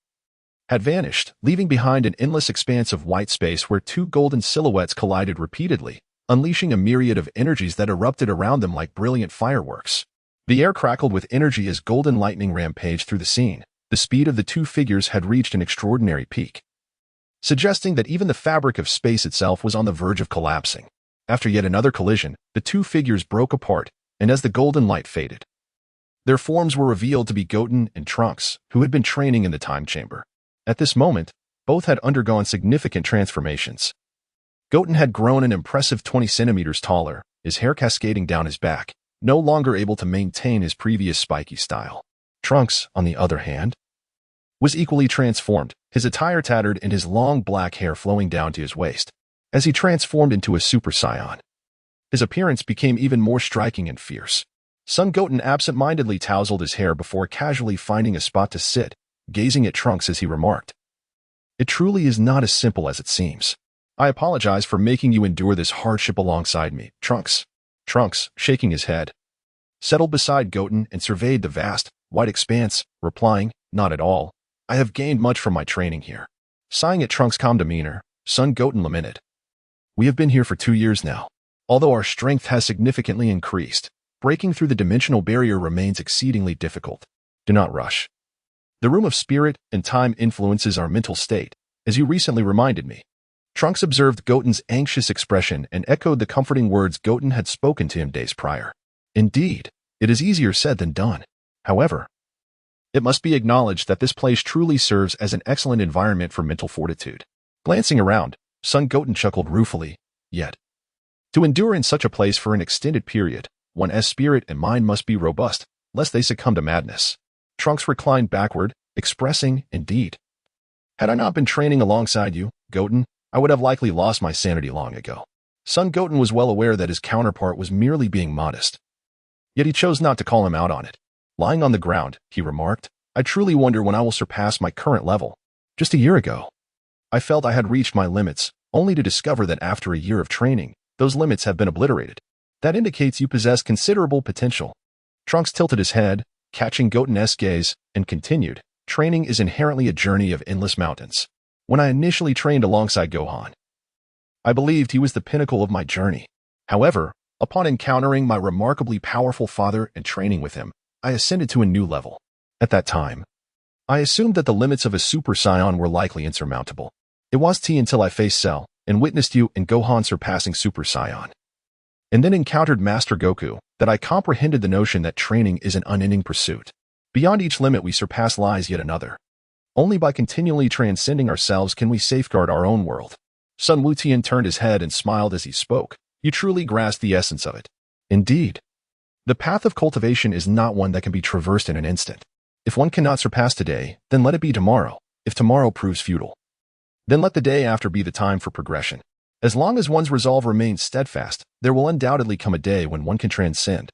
had vanished, leaving behind an endless expanse of white space where two golden silhouettes collided repeatedly, unleashing a myriad of energies that erupted around them like brilliant fireworks. The air crackled with energy as golden lightning rampaged through the scene. The speed of the two figures had reached an extraordinary peak, suggesting that even the fabric of space itself was on the verge of collapsing. After yet another collision, the two figures broke apart, and as the golden light faded, their forms were revealed to be Goten and Trunks, who had been training in the time chamber. At this moment, both had undergone significant transformations. Goten had grown an impressive 20 centimeters taller, his hair cascading down his back, no longer able to maintain his previous spiky style. Trunks, on the other hand, was equally transformed, his attire tattered and his long black hair flowing down to his waist. As he transformed into a Super Saiyan, his appearance became even more striking and fierce. Son Goten absent-mindedly tousled his hair before casually finding a spot to sit, gazing at Trunks as he remarked, It truly is not as simple as it seems. I apologize for making you endure this hardship alongside me, Trunks. Trunks, shaking his head, settled beside Goten and surveyed the vast, white expanse, replying, Not at all. I have gained much from my training here. Sighing at Trunks' calm demeanor, Son Goten lamented, We have been here for 2 years now. Although our strength has significantly increased, breaking through the dimensional barrier remains exceedingly difficult. Do not rush. The room of spirit and time influences our mental state, as you recently reminded me. Trunks observed Goten's anxious expression and echoed the comforting words Goten had spoken to him days prior. Indeed, it is easier said than done. However, it must be acknowledged that this place truly serves as an excellent environment for mental fortitude. Glancing around, Sun Goten chuckled ruefully, yet, to endure in such a place for an extended period, one's spirit and mind must be robust, lest they succumb to madness. Trunks reclined backward, expressing, indeed. Had I not been training alongside you, Goten, I would have likely lost my sanity long ago. Sun Goten was well aware that his counterpart was merely being modest. Yet he chose not to call him out on it. Lying on the ground, he remarked, I truly wonder when I will surpass my current level. Just a year ago, I felt I had reached my limits, only to discover that after a year of training, those limits have been obliterated. That indicates you possess considerable potential. Trunks tilted his head, catching Goten's gaze, and continued, training is inherently a journey of endless mountains. When I initially trained alongside Gohan, I believed he was the pinnacle of my journey. However, upon encountering my remarkably powerful father and training with him, I ascended to a new level. At that time, I assumed that the limits of a Super Saiyan were likely insurmountable. It was until I faced Cell and witnessed you and Gohan surpassing Super Saiyan, and then encountered Master Goku, that I comprehended the notion that training is an unending pursuit. Beyond each limit we surpass lies yet another. Only by continually transcending ourselves can we safeguard our own world. Sun Wutian turned his head and smiled as he spoke. You truly grasp the essence of it. Indeed, the path of cultivation is not one that can be traversed in an instant. If one cannot surpass today, then let it be tomorrow. If tomorrow proves futile, then let the day after be the time for progression. As long as one's resolve remains steadfast, there will undoubtedly come a day when one can transcend.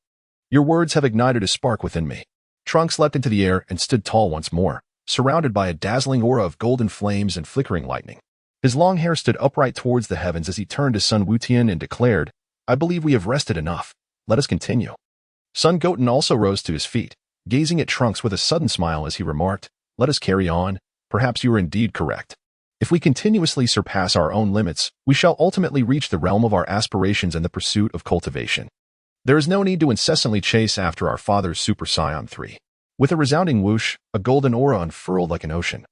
Your words have ignited a spark within me. Trunks leapt into the air and stood tall once more, surrounded by a dazzling aura of golden flames and flickering lightning. His long hair stood upright towards the heavens as he turned to Sun Wutian and declared, I believe we have rested enough. Let us continue. Sun Goten also rose to his feet, gazing at Trunks with a sudden smile as he remarked, let us carry on. Perhaps you are indeed correct. If we continuously surpass our own limits, we shall ultimately reach the realm of our aspirations in the pursuit of cultivation. There is no need to incessantly chase after our father's Super Saiyan 3. With a resounding whoosh, a golden aura unfurled like an ocean,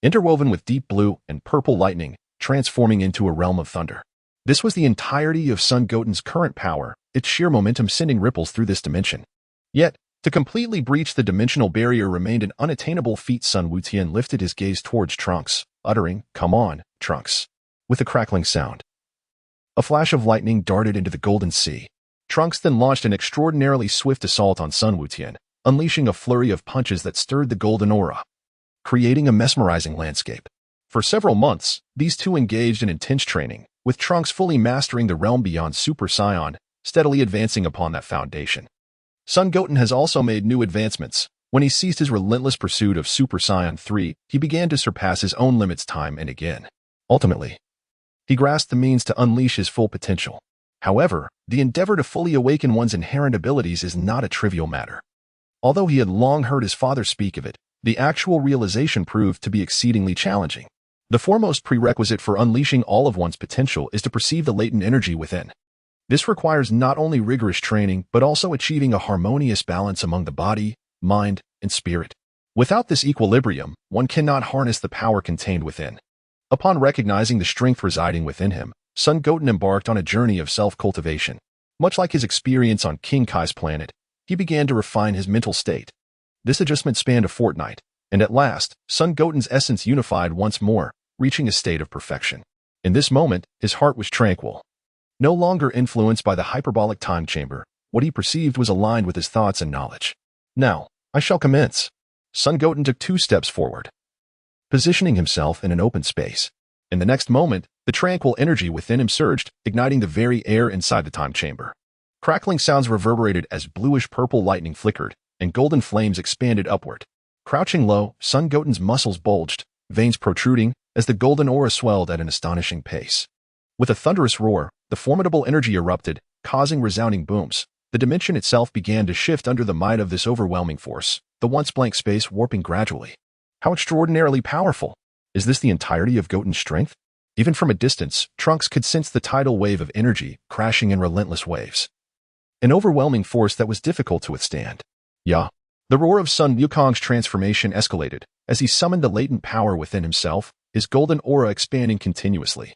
interwoven with deep blue and purple lightning, transforming into a realm of thunder. This was the entirety of Sun Goten's current power, its sheer momentum sending ripples through this dimension. Yet, to completely breach the dimensional barrier remained an unattainable feat. Sun Wutian lifted his gaze towards Trunks, uttering, come on, Trunks. With a crackling sound, a flash of lightning darted into the golden sea. Trunks then launched an extraordinarily swift assault on Sun Wutian, unleashing a flurry of punches that stirred the golden aura, creating a mesmerizing landscape. For several months, these two engaged in intense training, with Trunks fully mastering the realm beyond Super Saiyan, steadily advancing upon that foundation. Sun Goten has also made new advancements. When he ceased his relentless pursuit of Super Saiyan 3, he began to surpass his own limits time and again. Ultimately, he grasped the means to unleash his full potential. However, the endeavor to fully awaken one's inherent abilities is not a trivial matter. Although he had long heard his father speak of it, the actual realization proved to be exceedingly challenging. The foremost prerequisite for unleashing all of one's potential is to perceive the latent energy within. This requires not only rigorous training, but also achieving a harmonious balance among the body, mind, and spirit. Without this equilibrium, one cannot harness the power contained within. Upon recognizing the strength residing within him, Sun Goten embarked on a journey of self-cultivation. Much like his experience on King Kai's planet, he began to refine his mental state. This adjustment spanned a fortnight, and at last, Sun Goten's essence unified once more, reaching a state of perfection. In this moment, his heart was tranquil. No longer influenced by the hyperbolic time chamber, what he perceived was aligned with his thoughts and knowledge. Now, I shall commence. Sun Goten took 2 steps forward, positioning himself in an open space. In the next moment, the tranquil energy within him surged, igniting the very air inside the time chamber. Crackling sounds reverberated as bluish-purple lightning flickered, and golden flames expanded upward. Crouching low, Sun Goten's muscles bulged, veins protruding, as the golden aura swelled at an astonishing pace. With a thunderous roar, the formidable energy erupted, causing resounding booms. The dimension itself began to shift under the might of this overwhelming force, the once blank space warping gradually. How extraordinarily powerful! Is this the entirety of Goten's strength? Even from a distance, Trunks could sense the tidal wave of energy crashing in relentless waves. An overwhelming force that was difficult to withstand. Yeah, The roar of Sun Wukong's transformation escalated as he summoned the latent power within himself, his golden aura expanding continuously,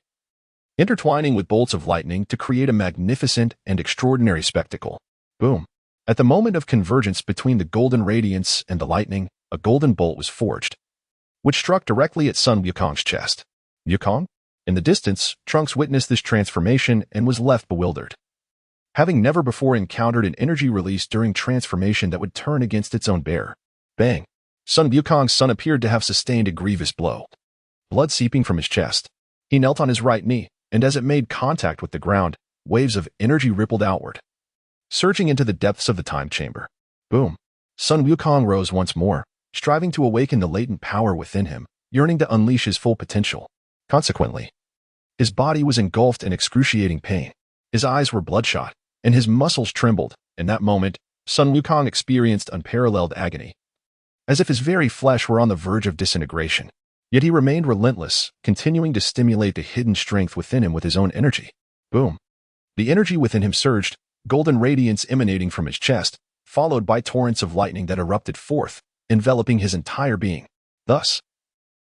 intertwining with bolts of lightning to create a magnificent and extraordinary spectacle. Boom! At the moment of convergence between the golden radiance and the lightning, a golden bolt was forged, which struck directly at Sun Wukong's chest. Wukong? In the distance, Trunks witnessed this transformation and was left bewildered, having never before encountered an energy release during transformation that would turn against its own bearer. Bang! Sun Wukong's son appeared to have sustained a grievous blow, blood seeping from his chest. He knelt on his right knee, and as it made contact with the ground, waves of energy rippled outward, surging into the depths of the time chamber. Boom! Sun Wukong rose once more, striving to awaken the latent power within him, yearning to unleash his full potential. Consequently, his body was engulfed in excruciating pain. His eyes were bloodshot, and his muscles trembled. In that moment, Sun Wukong experienced unparalleled agony, as if his very flesh were on the verge of disintegration. Yet he remained relentless, continuing to stimulate the hidden strength within him with his own energy. Boom! The energy within him surged, golden radiance emanating from his chest, followed by torrents of lightning that erupted forth, enveloping his entire being. Thus,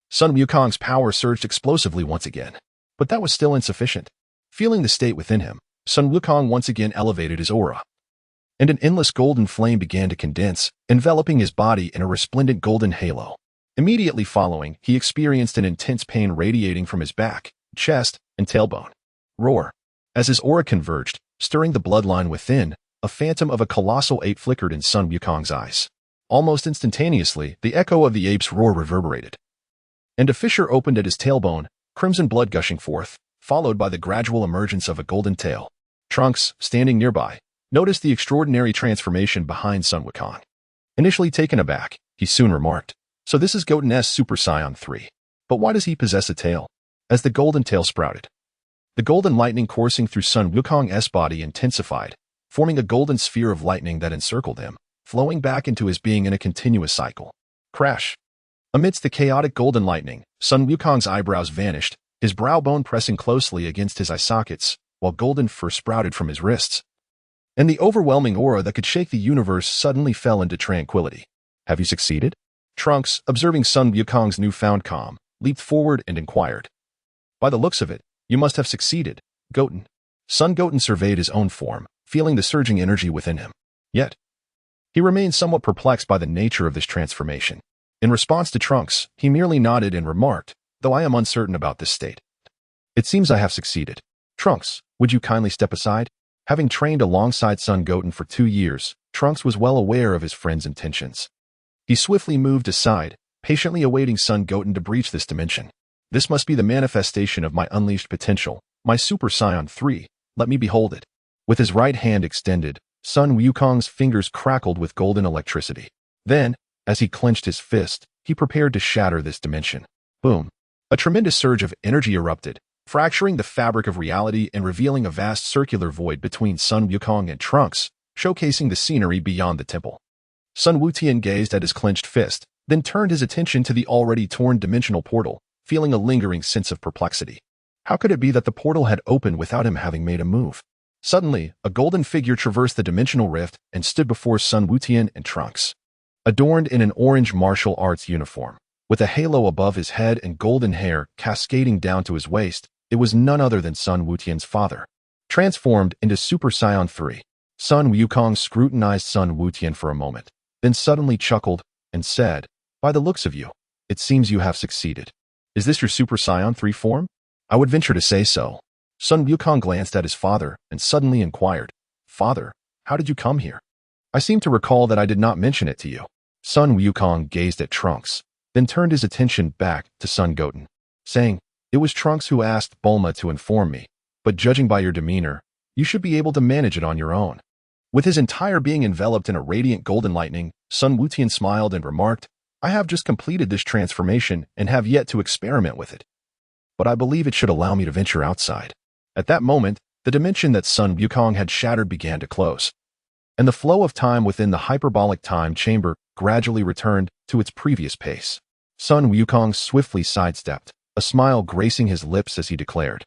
Sun Wukong's power surged explosively once again. But that was still insufficient. Feeling the state within him, Sun Wukong once again elevated his aura, and an endless golden flame began to condense, enveloping his body in a resplendent golden halo. Immediately following, he experienced an intense pain radiating from his back, chest, and tailbone. Roar! As his aura converged, stirring the bloodline within, a phantom of a colossal ape flickered in Sun Wukong's eyes. Almost instantaneously, the echo of the ape's roar reverberated, and a fissure opened at his tailbone, crimson blood gushing forth, followed by the gradual emergence of a golden tail. Trunks, standing nearby, noticed the extraordinary transformation behind Sun Wukong. Initially taken aback, he soon remarked, "So this is Goten's Super Saiyan 3. But why does he possess a tail?" As the golden tail sprouted, the golden lightning coursing through Sun Wukong's body intensified, forming a golden sphere of lightning that encircled him, flowing back into his being in a continuous cycle. Crash! Amidst the chaotic golden lightning, Sun Wukong's eyebrows vanished, his brow bone pressing closely against his eye sockets, while golden fur sprouted from his wrists. And the overwhelming aura that could shake the universe suddenly fell into tranquility. "Have you succeeded?" Trunks, observing Sun Wukong's newfound calm, leaped forward and inquired. "By the looks of it, you must have succeeded, Goten." Sun Goten surveyed his own form, feeling the surging energy within him. Yet, he remained somewhat perplexed by the nature of this transformation. In response to Trunks, he merely nodded and remarked, "Though I am uncertain about this state, it seems I have succeeded. Trunks, would you kindly step aside?" Having trained alongside Sun Goten for 2 years, Trunks was well aware of his friend's intentions. He swiftly moved aside, patiently awaiting Sun Goten to breach this dimension. "This must be the manifestation of my unleashed potential, my Super Saiyan 3, let me behold it." With his right hand extended, Sun Wukong's fingers crackled with golden electricity. Then, as he clenched his fist, he prepared to shatter this dimension. Boom! A tremendous surge of energy erupted, fracturing the fabric of reality and revealing a vast circular void between Sun Wukong and Trunks, showcasing the scenery beyond the temple. Sun Wutian gazed at his clenched fist, then turned his attention to the already torn dimensional portal, feeling a lingering sense of perplexity. How could it be that the portal had opened without him having made a move? Suddenly, a golden figure traversed the dimensional rift and stood before Sun Wutian and Trunks. Adorned in an orange martial arts uniform, with a halo above his head and golden hair cascading down to his waist, it was none other than Sun Wutian's father. Transformed into Super Saiyan 3, Sun Wukong scrutinized Sun Wutian for a moment, then suddenly chuckled and said, "By the looks of you, it seems you have succeeded. Is this your Super Saiyan 3 form?" "I would venture to say so." Sun Wukong glanced at his father and suddenly inquired, "Father, how did you come here? I seem to recall that I did not mention it to you." Sun Wukong gazed at Trunks, then turned his attention back to Sun Goten, saying, "It was Trunks who asked Bulma to inform me, but judging by your demeanor, you should be able to manage it on your own." With his entire being enveloped in a radiant golden lightning, Sun Wutian smiled and remarked, "I have just completed this transformation and have yet to experiment with it. But I believe it should allow me to venture outside." At that moment, the dimension that Sun Wukong had shattered began to close, and the flow of time within the hyperbolic time chamber gradually returned to its previous pace. Sun Wukong swiftly sidestepped, a smile gracing his lips as he declared,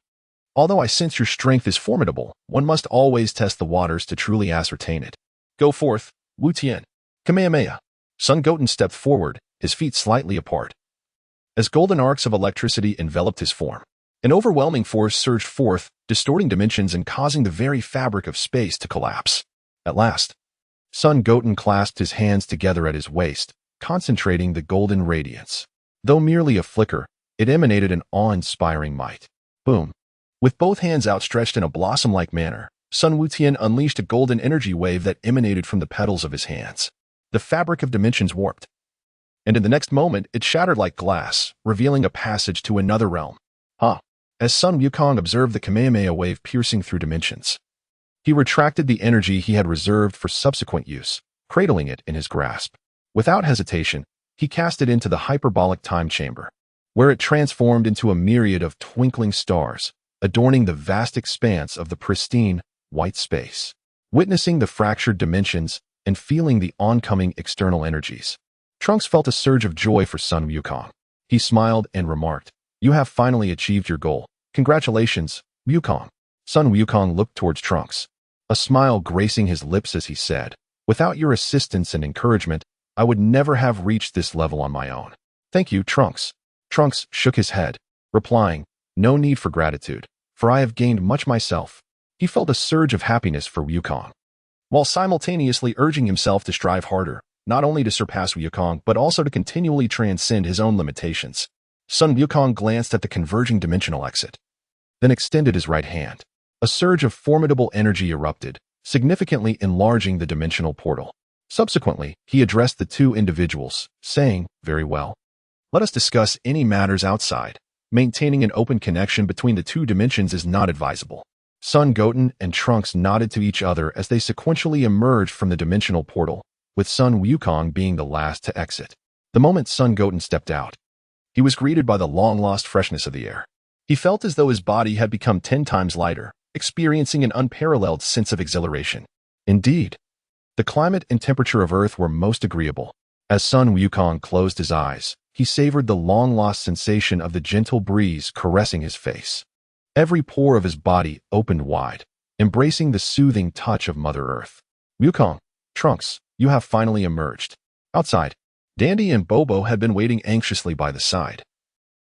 "Although I sense your strength is formidable, one must always test the waters to truly ascertain it. Go forth, Wutian." Kamehameha. Sun Goten stepped forward, his feet slightly apart. As golden arcs of electricity enveloped his form, an overwhelming force surged forth, distorting dimensions and causing the very fabric of space to collapse. At last, Sun Goten clasped his hands together at his waist, concentrating the golden radiance. Though merely a flicker, it emanated an awe-inspiring might. Boom! With both hands outstretched in a blossom-like manner, Sun Wutian unleashed a golden energy wave that emanated from the petals of his hands. The fabric of dimensions warped, and in the next moment it shattered like glass, revealing a passage to another realm. As Sun Wukong observed the Kamehameha wave piercing through dimensions, he retracted the energy he had reserved for subsequent use, cradling it in his grasp. Without hesitation, he cast it into the hyperbolic time chamber, where it transformed into a myriad of twinkling stars, adorning the vast expanse of the pristine, white space. Witnessing the fractured dimensions and feeling the oncoming external energies, Trunks felt a surge of joy for Sun Wukong. He smiled and remarked, "You have finally achieved your goal. Congratulations, Wukong." Sun Wukong looked towards Trunks, a smile gracing his lips as he said, "Without your assistance and encouragement, I would never have reached this level on my own." "Thank you, Trunks." Trunks shook his head, replying, "No need for gratitude, for I have gained much myself." He felt a surge of happiness for Wukong, while simultaneously urging himself to strive harder, not only to surpass Wukong, but also to continually transcend his own limitations. Sun Wukong glanced at the converging dimensional exit, then extended his right hand. A surge of formidable energy erupted, significantly enlarging the dimensional portal. Subsequently, he addressed the two individuals, saying, "Very well. Let us discuss any matters outside. Maintaining an open connection between the two dimensions is not advisable." Sun Goten and Trunks nodded to each other as they sequentially emerged from the dimensional portal, with Sun Wukong being the last to exit. The moment Sun Goten stepped out, he was greeted by the long-lost freshness of the air. He felt as though his body had become 10 times lighter, experiencing an unparalleled sense of exhilaration. Indeed, the climate and temperature of Earth were most agreeable. As Sun Wukong closed his eyes, he savored the long-lost sensation of the gentle breeze caressing his face. Every pore of his body opened wide, embracing the soothing touch of Mother Earth. "Wukong, Trunks, you have finally emerged." Outside, Dandy and Bobo had been waiting anxiously by the side,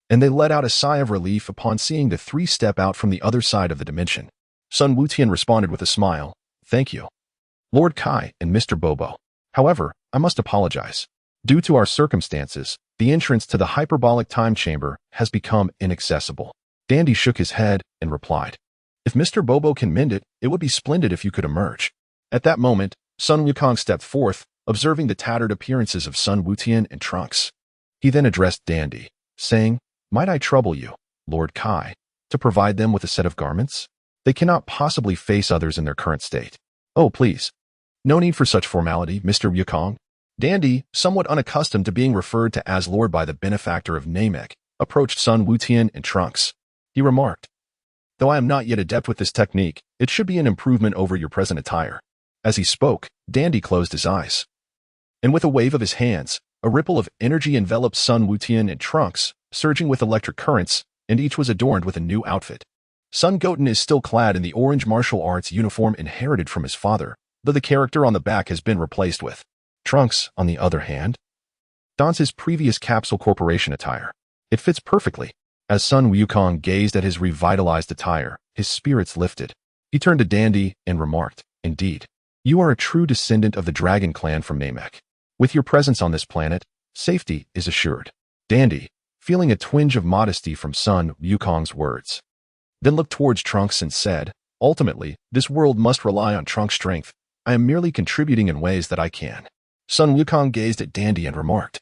and they let out a sigh of relief upon seeing the three step out from the other side of the dimension. Sun Wutian responded with a smile, "Thank you, Lord Kai and Mr. Bobo. However, I must apologize. Due to our circumstances, the entrance to the hyperbolic time chamber has become inaccessible." Dandy shook his head and replied, "If Mr. Bobo can mend it, it would be splendid if you could emerge." At that moment, Sun Wukong stepped forth, observing the tattered appearances of Sun Wutian and Trunks. He then addressed Dandy, saying, "Might I trouble you, Lord Kai, to provide them with a set of garments? They cannot possibly face others in their current state." "Oh, please. No need for such formality, Mr. Wukong." Dandy, somewhat unaccustomed to being referred to as Lord by the benefactor of Namek, approached Sun Wutian and Trunks. He remarked, "Though I am not yet adept with this technique, it should be an improvement over your present attire." As he spoke, Dandy closed his eyes, and with a wave of his hands, a ripple of energy enveloped Sun Wutian and Trunks, surging with electric currents, and each was adorned with a new outfit. Sun Goten is still clad in the orange martial arts uniform inherited from his father, though the character on the back has been replaced with. Trunks, on the other hand, dons his previous Capsule Corporation attire. It fits perfectly. As Sun Wukong gazed at his revitalized attire, his spirits lifted. He turned to Dandy and remarked, "Indeed, you are a true descendant of the Dragon Clan from Namek. With your presence on this planet, safety is assured." Dandy, feeling a twinge of modesty from Sun Wukong's words, then looked towards Trunks and said, "Ultimately, this world must rely on Trunks' strength. I am merely contributing in ways that I can." Sun Wukong gazed at Dandy and remarked,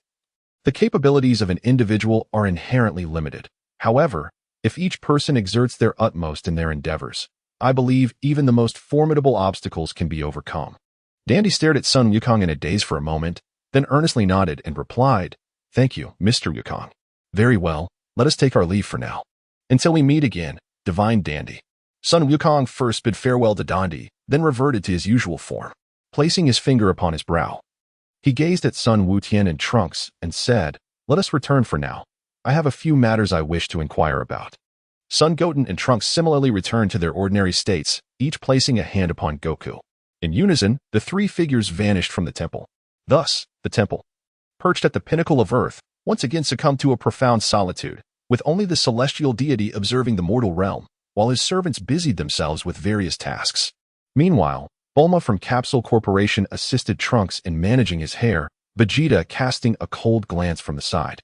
"The capabilities of an individual are inherently limited. However, if each person exerts their utmost in their endeavors, I believe even the most formidable obstacles can be overcome." Dandy stared at Sun Wukong in a daze for a moment, then earnestly nodded and replied, "Thank you, Mr. Wukong. Very well, let us take our leave for now. Until we meet again, divine Dandy." Sun Wukong first bid farewell to Dandy, then reverted to his usual form. Placing his finger upon his brow, he gazed at Sun Wutian and Trunks and said, "Let us return for now. I have a few matters I wish to inquire about." Sun Goten and Trunks similarly returned to their ordinary states, each placing a hand upon Goku. In unison, the three figures vanished from the temple. Thus, the temple, perched at the pinnacle of Earth, once again succumbed to a profound solitude, with only the celestial deity observing the mortal realm, while his servants busied themselves with various tasks. Meanwhile, Bulma from Capsule Corporation assisted Trunks in managing his hair, Vegeta casting a cold glance from the side.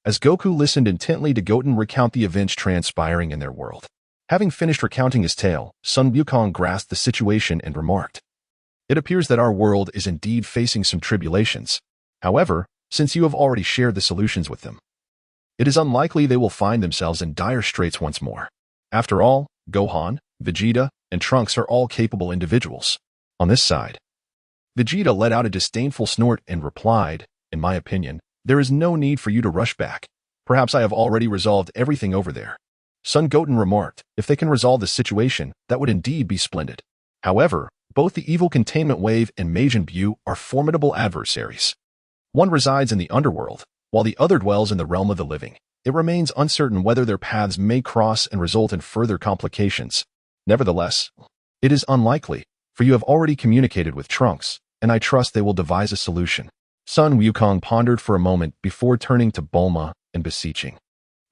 As Goku listened intently to Goten recount the events transpiring in their world. Having finished recounting his tale, Sun Wukong grasped the situation and remarked, "It appears that our world is indeed facing some tribulations. However, since you have already shared the solutions with them, it is unlikely they will find themselves in dire straits once more. After all, Gohan, Vegeta, and Trunks are all capable individuals." On this side, Vegeta let out a disdainful snort and replied, "In my opinion, there is no need for you to rush back. Perhaps I have already resolved everything over there." Son Goten remarked, "If they can resolve the situation, that would indeed be splendid. However, both the evil containment wave and Majin Buu are formidable adversaries. One resides in the underworld, while the other dwells in the realm of the living. It remains uncertain whether their paths may cross and result in further complications. Nevertheless, it is unlikely, for you have already communicated with Trunks, and I trust they will devise a solution." Sun Wukong pondered for a moment before turning to Bulma and beseeching,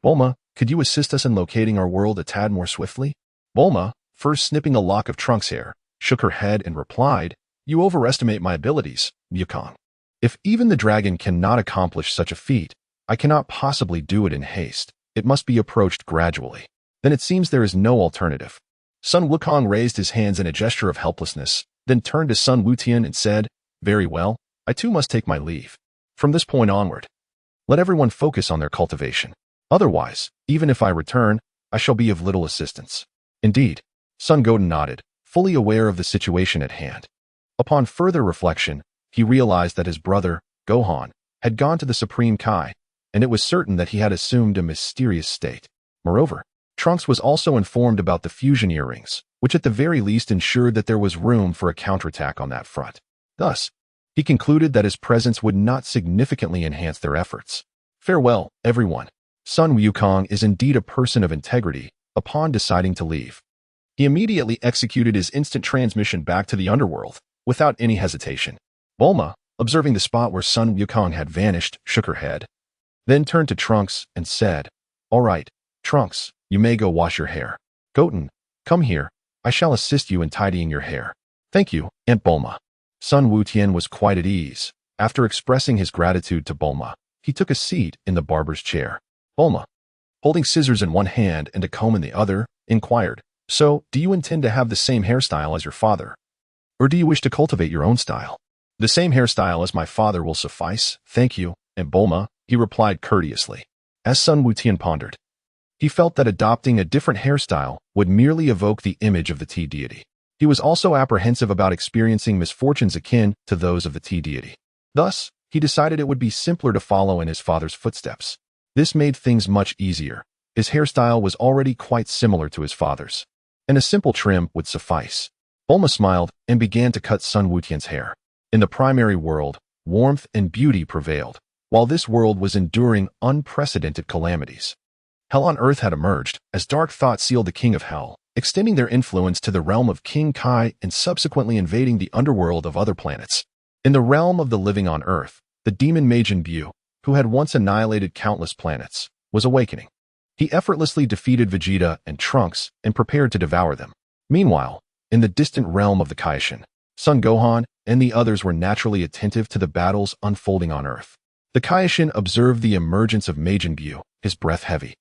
"Bulma, could you assist us in locating our world a tad more swiftly?" Bulma, first snipping a lock of Trunks' hair, shook her head and replied, "You overestimate my abilities, Wukong. If even the dragon cannot accomplish such a feat, I cannot possibly do it in haste. It must be approached gradually. Then it seems there is no alternative." Sun Wukong raised his hands in a gesture of helplessness, then turned to Sun Wutian and said, "Very well, I too must take my leave. From this point onward, let everyone focus on their cultivation. Otherwise, even if I return, I shall be of little assistance." Indeed, Sun Goten nodded, fully aware of the situation at hand. Upon further reflection, he realized that his brother, Gohan, had gone to the Supreme Kai, and it was certain that he had assumed a mysterious state. Moreover, Trunks was also informed about the fusion earrings, which at the very least ensured that there was room for a counterattack on that front. Thus, he concluded that his presence would not significantly enhance their efforts. Farewell, everyone. Sun Wukong is indeed a person of integrity. Upon deciding to leave, he immediately executed his instant transmission back to the underworld, without any hesitation. Bulma, observing the spot where Sun Wukong had vanished, shook her head, then turned to Trunks and said, "All right, Trunks, you may go wash your hair. Goten, come here. I shall assist you in tidying your hair." "Thank you, Aunt Bulma." Sun Wutian was quite at ease. After expressing his gratitude to Bulma, he took a seat in the barber's chair. Bulma, holding scissors in one hand and a comb in the other, inquired, "So, do you intend to have the same hairstyle as your father? Or do you wish to cultivate your own style?" "The same hairstyle as my father will suffice, thank you, Aunt Bulma," he replied courteously. As Sun Wutian pondered, he felt that adopting a different hairstyle would merely evoke the image of the tea deity. He was also apprehensive about experiencing misfortunes akin to those of the tea deity. Thus, he decided it would be simpler to follow in his father's footsteps. This made things much easier. His hairstyle was already quite similar to his father's, and a simple trim would suffice. Bulma smiled and began to cut Sun Wutian's hair. In the primary world, warmth and beauty prevailed, while this world was enduring unprecedented calamities. Hell on Earth had emerged, as dark thought sealed the king of hell, extending their influence to the realm of King Kai and subsequently invading the underworld of other planets. In the realm of the living on Earth, the demon Majin Buu, who had once annihilated countless planets, was awakening. He effortlessly defeated Vegeta and Trunks and prepared to devour them. Meanwhile, in the distant realm of the Kaishin, Son Gohan and the others were naturally attentive to the battles unfolding on Earth. The Kaishin observed the emergence of Majin Buu, his breath heavy,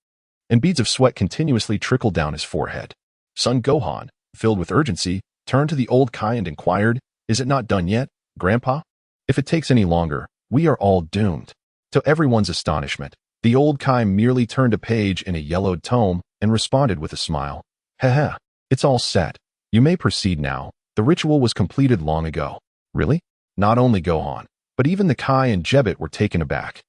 and beads of sweat continuously trickled down his forehead. Son Gohan, filled with urgency, turned to the old Kai and inquired, "Is it not done yet, Grandpa? If it takes any longer, we are all doomed." To everyone's astonishment, the old Kai merely turned a page in a yellowed tome and responded with a smile, "Haha, it's all set. You may proceed now. The ritual was completed long ago." "Really?" Not only Gohan, but even the Kai and Jebbet were taken aback,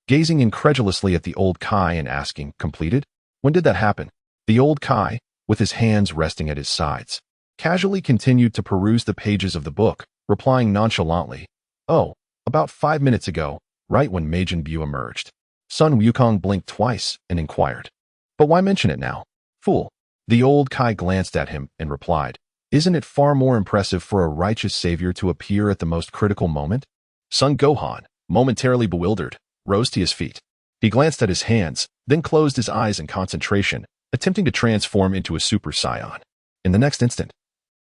gazing incredulously at the old Kai and asking, "Completed? When did that happen?" The old Kai, with his hands resting at his sides, casually continued to peruse the pages of the book, replying nonchalantly, "Oh, about 5 minutes ago, right when Majin Buu emerged." Sun Wukong blinked twice and inquired, "But why mention it now? Fool." The old Kai glanced at him and replied, "Isn't it far more impressive for a righteous savior to appear at the most critical moment?" Son Gohan, momentarily bewildered, rose to his feet. He glanced at his hands, then closed his eyes in concentration, attempting to transform into a Super Saiyan. In the next instant,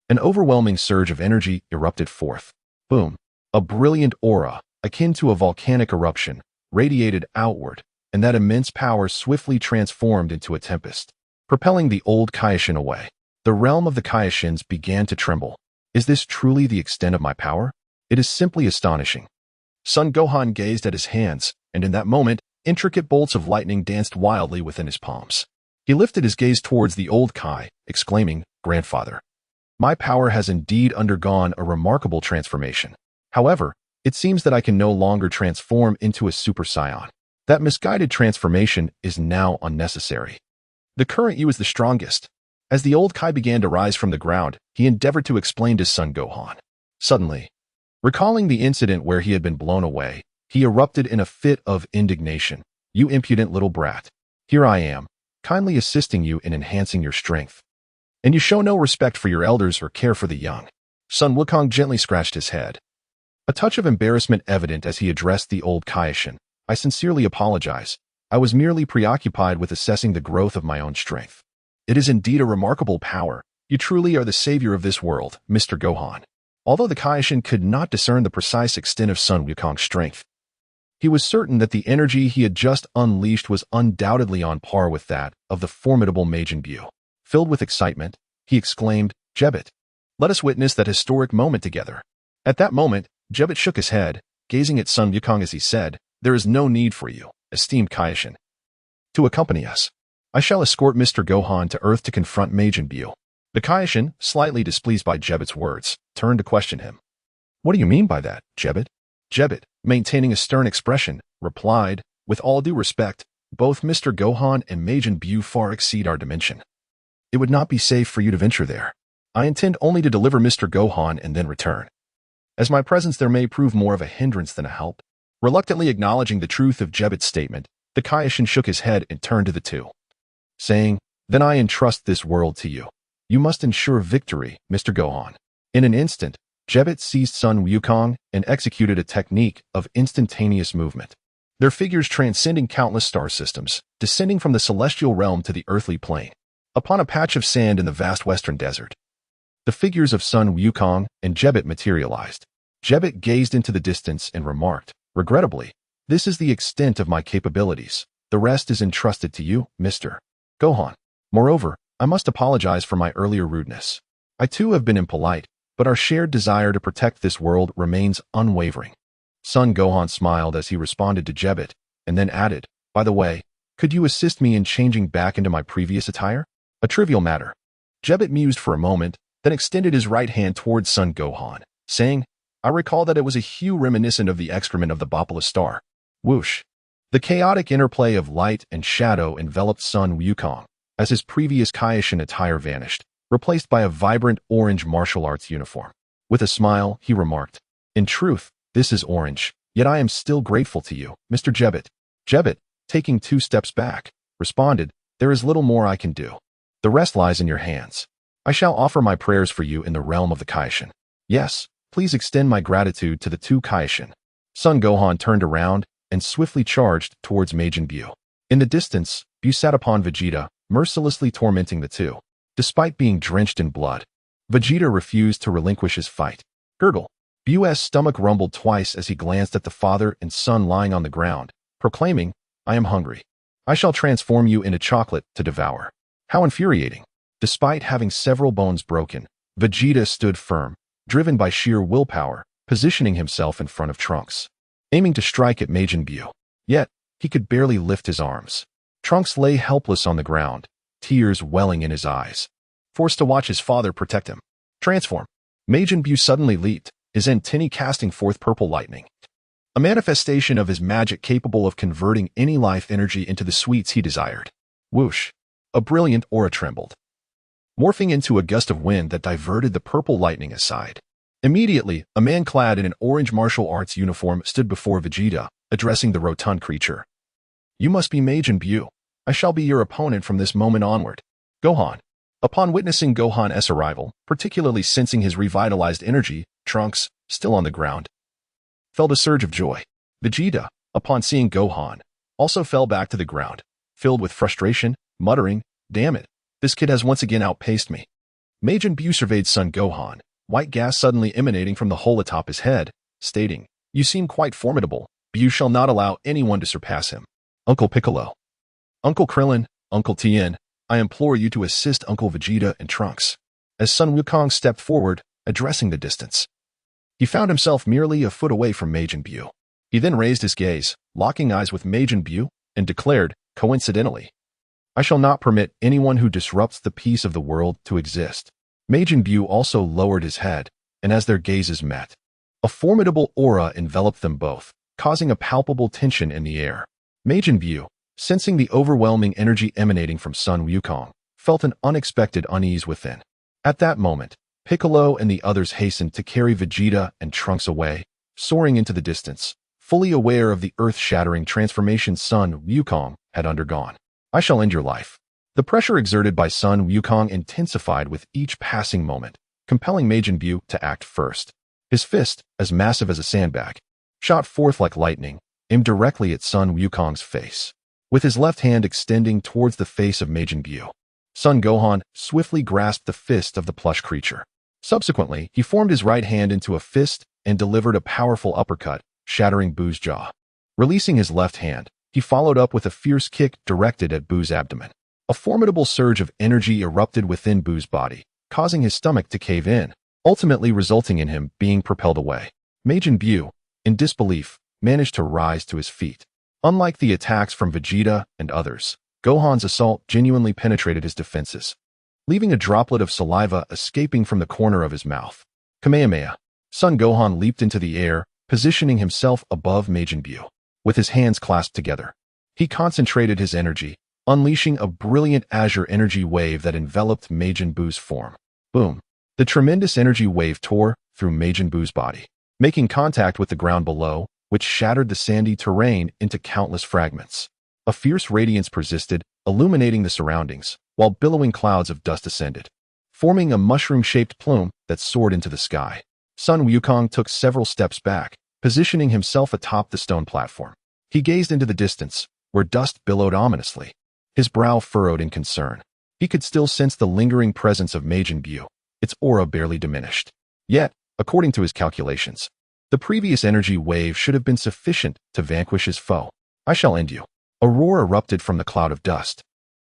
an overwhelming surge of energy erupted forth. Boom! A brilliant aura, akin to a volcanic eruption, radiated outward, and that immense power swiftly transformed into a tempest, propelling the old Kaioshin away. The realm of the Kaioshins began to tremble. Is this truly the extent of my power? It is simply astonishing. Sun Gohan gazed at his hands, and in that moment, intricate bolts of lightning danced wildly within his palms. He lifted his gaze towards the old Kai, exclaiming, "Grandfather, my power has indeed undergone a remarkable transformation. However, it seems that I can no longer transform into a Super Saiyan. That misguided transformation is now unnecessary. The current you is the strongest." As the old Kai began to rise from the ground, he endeavored to explain to Son Gohan. Suddenly, recalling the incident where he had been blown away, he erupted in a fit of indignation. "You impudent little brat. Here I am, kindly assisting you in enhancing your strength. And you show no respect for your elders or care for the young." Sun Wukong gently scratched his head, a touch of embarrassment evident as he addressed the old Kaioshin. "I sincerely apologize. I was merely preoccupied with assessing the growth of my own strength. It is indeed a remarkable power. You truly are the savior of this world, Mr. Gohan." Although the Kaioshin could not discern the precise extent of Sun Wukong's strength, he was certain that the energy he had just unleashed was undoubtedly on par with that of the formidable Majin Buu. Filled with excitement, he exclaimed, "Jebet, let us witness that historic moment together." At that moment, Jebet shook his head, gazing at Sun Wukong as he said, "There is no need for you, esteemed Kaioshin, to accompany us. I shall escort Mr. Gohan to Earth to confront Majin Buu." The Kaioshin, slightly displeased by Jebet's words, turned to question him. "What do you mean by that, Jebet?" Jebet, maintaining a stern expression, replied, "With all due respect, both Mr. Gohan and Majin Buu far exceed our dimension. It would not be safe for you to venture there. I intend only to deliver Mr. Gohan and then return, as my presence there may prove more of a hindrance than a help." Reluctantly acknowledging the truth of Jebet's statement, the Kaioshin shook his head and turned to the two, saying, "Then I entrust this world to you. You must ensure victory, Mr. Gohan." In an instant, Jebet seized Sun Wukong and executed a technique of instantaneous movement, their figures transcending countless star systems, descending from the celestial realm to the earthly plane. Upon a patch of sand in the vast western desert, the figures of Sun Wukong and Jebet materialized. Jebet gazed into the distance and remarked, "Regrettably, this is the extent of my capabilities. The rest is entrusted to you, Mr. Gohan. Moreover, I must apologize for my earlier rudeness. I too have been impolite, but our shared desire to protect this world remains unwavering." Son Gohan smiled as he responded to Jebet, and then added, "By the way, could you assist me in changing back into my previous attire? A trivial matter." Jebet mused for a moment, then extended his right hand towards Son Gohan, saying, "I recall that it was a hue reminiscent of the excrement of the Bapala star." Whoosh! The chaotic interplay of light and shadow enveloped Sun Wukong, as his previous Kaioshin attire vanished, replaced by a vibrant orange martial arts uniform. With a smile, he remarked, "In truth, this is orange, yet I am still grateful to you, Mr. Jebet." Jebet, taking 2 steps back, responded, "There is little more I can do. The rest lies in your hands. I shall offer my prayers for you in the realm of the Kaioshin. Yes, please extend my gratitude to the 2 Kaioshin." Son Gohan turned around and swiftly charged towards Majin Buu. In the distance, Buu sat upon Vegeta, mercilessly tormenting the two. Despite being drenched in blood, Vegeta refused to relinquish his fight. Gurgle. Buu's stomach rumbled twice as he glanced at the father and son lying on the ground, proclaiming, "I am hungry. I shall transform you into chocolate to devour." How infuriating. Despite having several bones broken, Vegeta stood firm, driven by sheer willpower, positioning himself in front of Trunks, aiming to strike at Majin Buu. Yet, he could barely lift his arms. Trunks lay helpless on the ground, tears welling in his eyes, forced to watch his father protect him. Transform. Majin Buu suddenly leaped, his antennae casting forth purple lightning, a manifestation of his magic capable of converting any life energy into the sweets he desired. Whoosh! A brilliant aura trembled, morphing into a gust of wind that diverted the purple lightning aside. Immediately, a man clad in an orange martial arts uniform stood before Vegeta, addressing the rotund creature. "You must be Majin Buu. I shall be your opponent from this moment onward." Gohan. Upon witnessing Gohan's arrival, particularly sensing his revitalized energy, Trunks, still on the ground, felt a surge of joy. Vegeta, upon seeing Gohan, also fell back to the ground, filled with frustration, muttering, "Damn it, this kid has once again outpaced me." Majin Buu surveyed Son Gohan, white gas suddenly emanating from the hole atop his head, stating, "You seem quite formidable. Buu shall not allow anyone to surpass him." Uncle Piccolo, Uncle Krillin, Uncle Tien, I implore you to assist Uncle Vegeta and Trunks. As Sun Wukong stepped forward, addressing the distance, he found himself merely a foot away from Majin Buu. He then raised his gaze, locking eyes with Majin Buu, and declared, coincidentally, "I shall not permit anyone who disrupts the peace of the world to exist." Majin Buu also lowered his head, and as their gazes met, a formidable aura enveloped them both, causing a palpable tension in the air. Majin Buu, sensing the overwhelming energy emanating from Sun Wukong, felt an unexpected unease within. At that moment, Piccolo and the others hastened to carry Vegeta and Trunks away, soaring into the distance, fully aware of the earth-shattering transformation Sun Wukong had undergone. "I shall end your life." The pressure exerted by Sun Wukong intensified with each passing moment, compelling Majin Buu to act first. His fist, as massive as a sandbag, shot forth like lightning, aimed directly at Sun Wukong's face. With his left hand extending towards the face of Majin Buu, Son Gohan swiftly grasped the fist of the plush creature. Subsequently, he formed his right hand into a fist and delivered a powerful uppercut, shattering Buu's jaw. Releasing his left hand, he followed up with a fierce kick directed at Buu's abdomen. A formidable surge of energy erupted within Buu's body, causing his stomach to cave in, ultimately resulting in him being propelled away. Majin Buu, in disbelief, managed to rise to his feet. Unlike the attacks from Vegeta and others, Gohan's assault genuinely penetrated his defenses, leaving a droplet of saliva escaping from the corner of his mouth. Kamehameha. Son Gohan leaped into the air, positioning himself above Majin Buu. With his hands clasped together, he concentrated his energy, unleashing a brilliant azure energy wave that enveloped Majin Buu's form. Boom! The tremendous energy wave tore through Majin Buu's body, making contact with the ground below, which shattered the sandy terrain into countless fragments. A fierce radiance persisted, illuminating the surroundings, while billowing clouds of dust ascended, forming a mushroom-shaped plume that soared into the sky. Sun Wukong took several steps back, positioning himself atop the stone platform. He gazed into the distance, where dust billowed ominously. His brow furrowed in concern. He could still sense the lingering presence of Majin Buu, its aura barely diminished. Yet, according to his calculations, the previous energy wave should have been sufficient to vanquish his foe. "I shall end you." A roar erupted from the cloud of dust,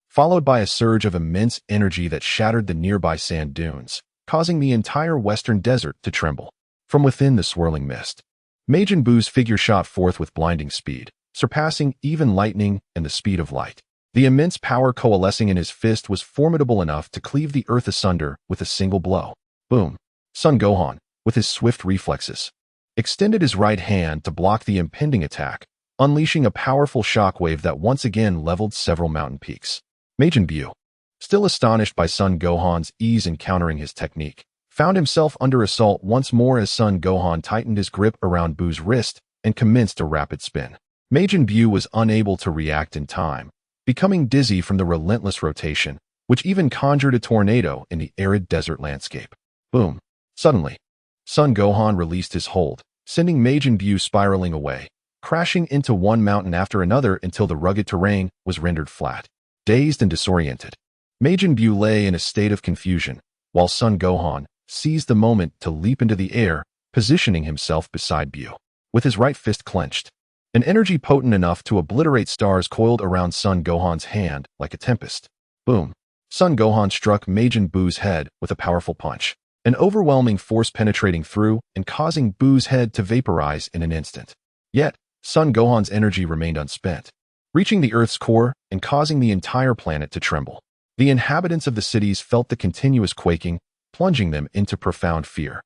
followed by a surge of immense energy that shattered the nearby sand dunes, causing the entire western desert to tremble. From within the swirling mist, Majin Buu's figure shot forth with blinding speed, surpassing even lightning and the speed of light. The immense power coalescing in his fist was formidable enough to cleave the earth asunder with a single blow. Boom! Son Gohan, with his swift reflexes, extended his right hand to block the impending attack, unleashing a powerful shockwave that once again leveled several mountain peaks. Majin Buu, still astonished by Son Gohan's ease in countering his technique, found himself under assault once more as Son Gohan tightened his grip around Buu's wrist and commenced a rapid spin. Majin Buu was unable to react in time, becoming dizzy from the relentless rotation, which even conjured a tornado in the arid desert landscape. Boom! Suddenly, Son Gohan released his hold, sending Majin Buu spiraling away, crashing into one mountain after another until the rugged terrain was rendered flat. Dazed and disoriented, Majin Buu lay in a state of confusion, while Son Gohan seized the moment to leap into the air, positioning himself beside Buu. With his right fist clenched, an energy potent enough to obliterate stars coiled around Son Gohan's hand like a tempest. Boom! Son Gohan struck Majin Buu's head with a powerful punch, an overwhelming force penetrating through and causing Buu's head to vaporize in an instant. Yet, Son Gohan's energy remained unspent, reaching the Earth's core and causing the entire planet to tremble. The inhabitants of the cities felt the continuous quaking, plunging them into profound fear,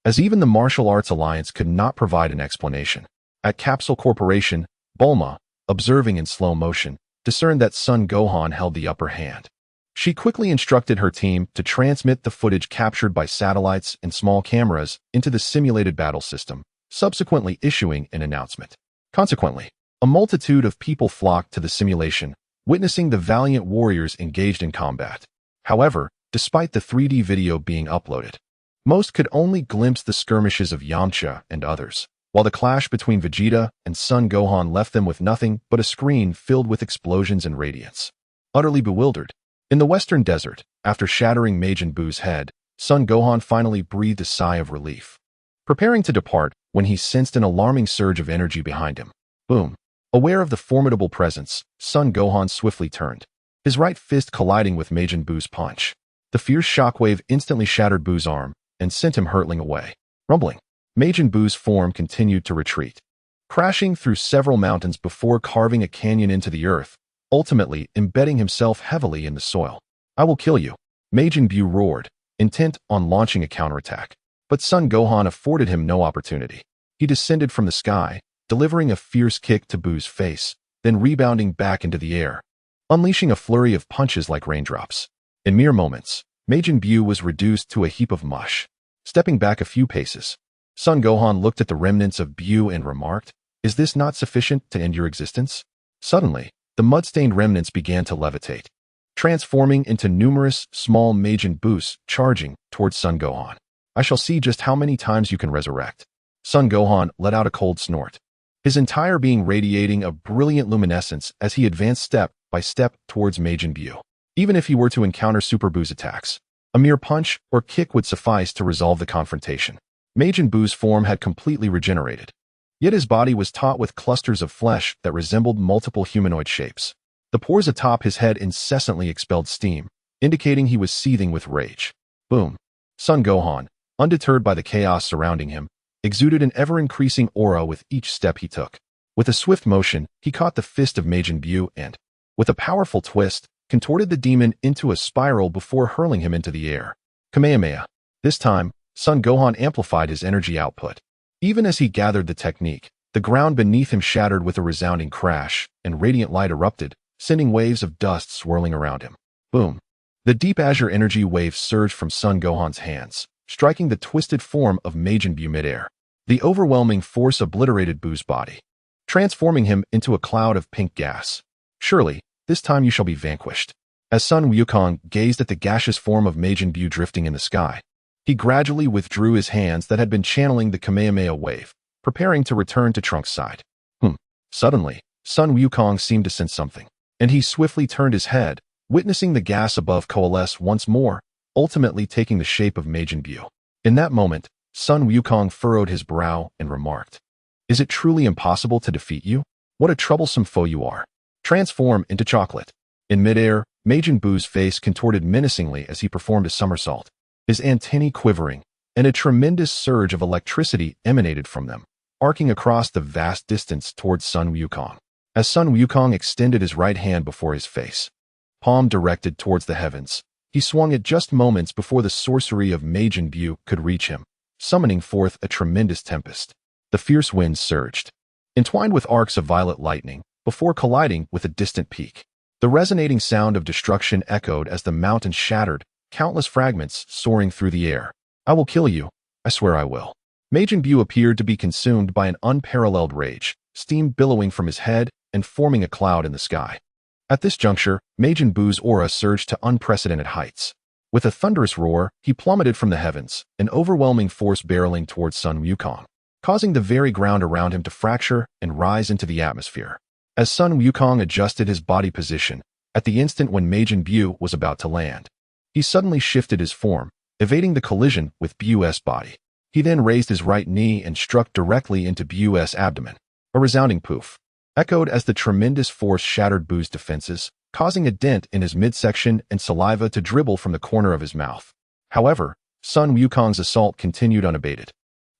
as even the Martial Arts Alliance could not provide an explanation. At Capsule Corporation, Bulma, observing in slow motion, discerned that Son Gohan held the upper hand. She quickly instructed her team to transmit the footage captured by satellites and small cameras into the simulated battle system, subsequently issuing an announcement. Consequently, a multitude of people flocked to the simulation, witnessing the valiant warriors engaged in combat. However, despite the 3D video being uploaded, most could only glimpse the skirmishes of Yamcha and others, while the clash between Vegeta and Sun Gohan left them with nothing but a screen filled with explosions and radiance. Utterly bewildered, in the western desert, after shattering Majin Buu's head, Sun Gohan finally breathed a sigh of relief. Preparing to depart when he sensed an alarming surge of energy behind him. Boom. Aware of the formidable presence, Sun Gohan swiftly turned, his right fist colliding with Majin Buu's punch. The fierce shockwave instantly shattered Buu's arm and sent him hurtling away. Rumbling, Majin Buu's form continued to retreat, crashing through several mountains before carving a canyon into the earth, ultimately embedding himself heavily in the soil. "I will kill you," Majin Buu roared, intent on launching a counterattack. But Sun Gohan afforded him no opportunity. He descended from the sky, delivering a fierce kick to Buu's face, then rebounding back into the air, unleashing a flurry of punches like raindrops. In mere moments, Majin Buu was reduced to a heap of mush. Stepping back a few paces, Sun Gohan looked at the remnants of Buu and remarked, "Is this not sufficient to end your existence?" Suddenly, the mud-stained remnants began to levitate, transforming into numerous small Majin Buus charging towards Sun Gohan. "I shall see just how many times you can resurrect." Sun Gohan let out a cold snort, his entire being radiating a brilliant luminescence as he advanced step by step towards Majin Buu. Even if he were to encounter Super Buu's attacks, a mere punch or kick would suffice to resolve the confrontation. Majin Buu's form had completely regenerated, yet his body was taut with clusters of flesh that resembled multiple humanoid shapes. The pores atop his head incessantly expelled steam, indicating he was seething with rage. Boom. Sun Gohan, undeterred by the chaos surrounding him, exuded an ever-increasing aura with each step he took. With a swift motion, he caught the fist of Majin Buu and, with a powerful twist, contorted the demon into a spiral before hurling him into the air. Kamehameha. This time, Sun Gohan amplified his energy output. Even as he gathered the technique, the ground beneath him shattered with a resounding crash, and radiant light erupted, sending waves of dust swirling around him. Boom. The deep azure energy wave surged from Sun Gohan's hands, striking the twisted form of Majin Buu midair. The overwhelming force obliterated Buu's body, transforming him into a cloud of pink gas. "Surely, this time you shall be vanquished." As Sun Wukong gazed at the gaseous form of Majin Buu drifting in the sky, he gradually withdrew his hands that had been channeling the Kamehameha wave, preparing to return to Trunks' side. Suddenly, Sun Wukong seemed to sense something, and he swiftly turned his head, witnessing the gas above coalesce once more, ultimately taking the shape of Majin Buu. In that moment, Sun Wukong furrowed his brow and remarked, "Is it truly impossible to defeat you? What a troublesome foe you are. Transform into chocolate." In midair, Majin Buu's face contorted menacingly as he performed a somersault, his antennae quivering, and a tremendous surge of electricity emanated from them, arcing across the vast distance towards Sun Wukong. As Sun Wukong extended his right hand before his face, palm directed towards the heavens, he swung it just moments before the sorcery of Majin Buu could reach him, summoning forth a tremendous tempest. The fierce winds surged, entwined with arcs of violet lightning, before colliding with a distant peak. The resonating sound of destruction echoed as the mountain shattered, countless fragments soaring through the air. "I will kill you. I swear I will." Majin Buu appeared to be consumed by an unparalleled rage, steam billowing from his head and forming a cloud in the sky. At this juncture, Majin Buu's aura surged to unprecedented heights. With a thunderous roar, he plummeted from the heavens, an overwhelming force barreling towards Sun Wukong, causing the very ground around him to fracture and rise into the atmosphere. As Sun Wukong adjusted his body position, at the instant when Majin Buu was about to land, he suddenly shifted his form, evading the collision with Buu's body. He then raised his right knee and struck directly into Buu's abdomen. A resounding poof echoed as the tremendous force shattered Buu's defenses, causing a dent in his midsection and saliva to dribble from the corner of his mouth. However, Sun Wukong's assault continued unabated.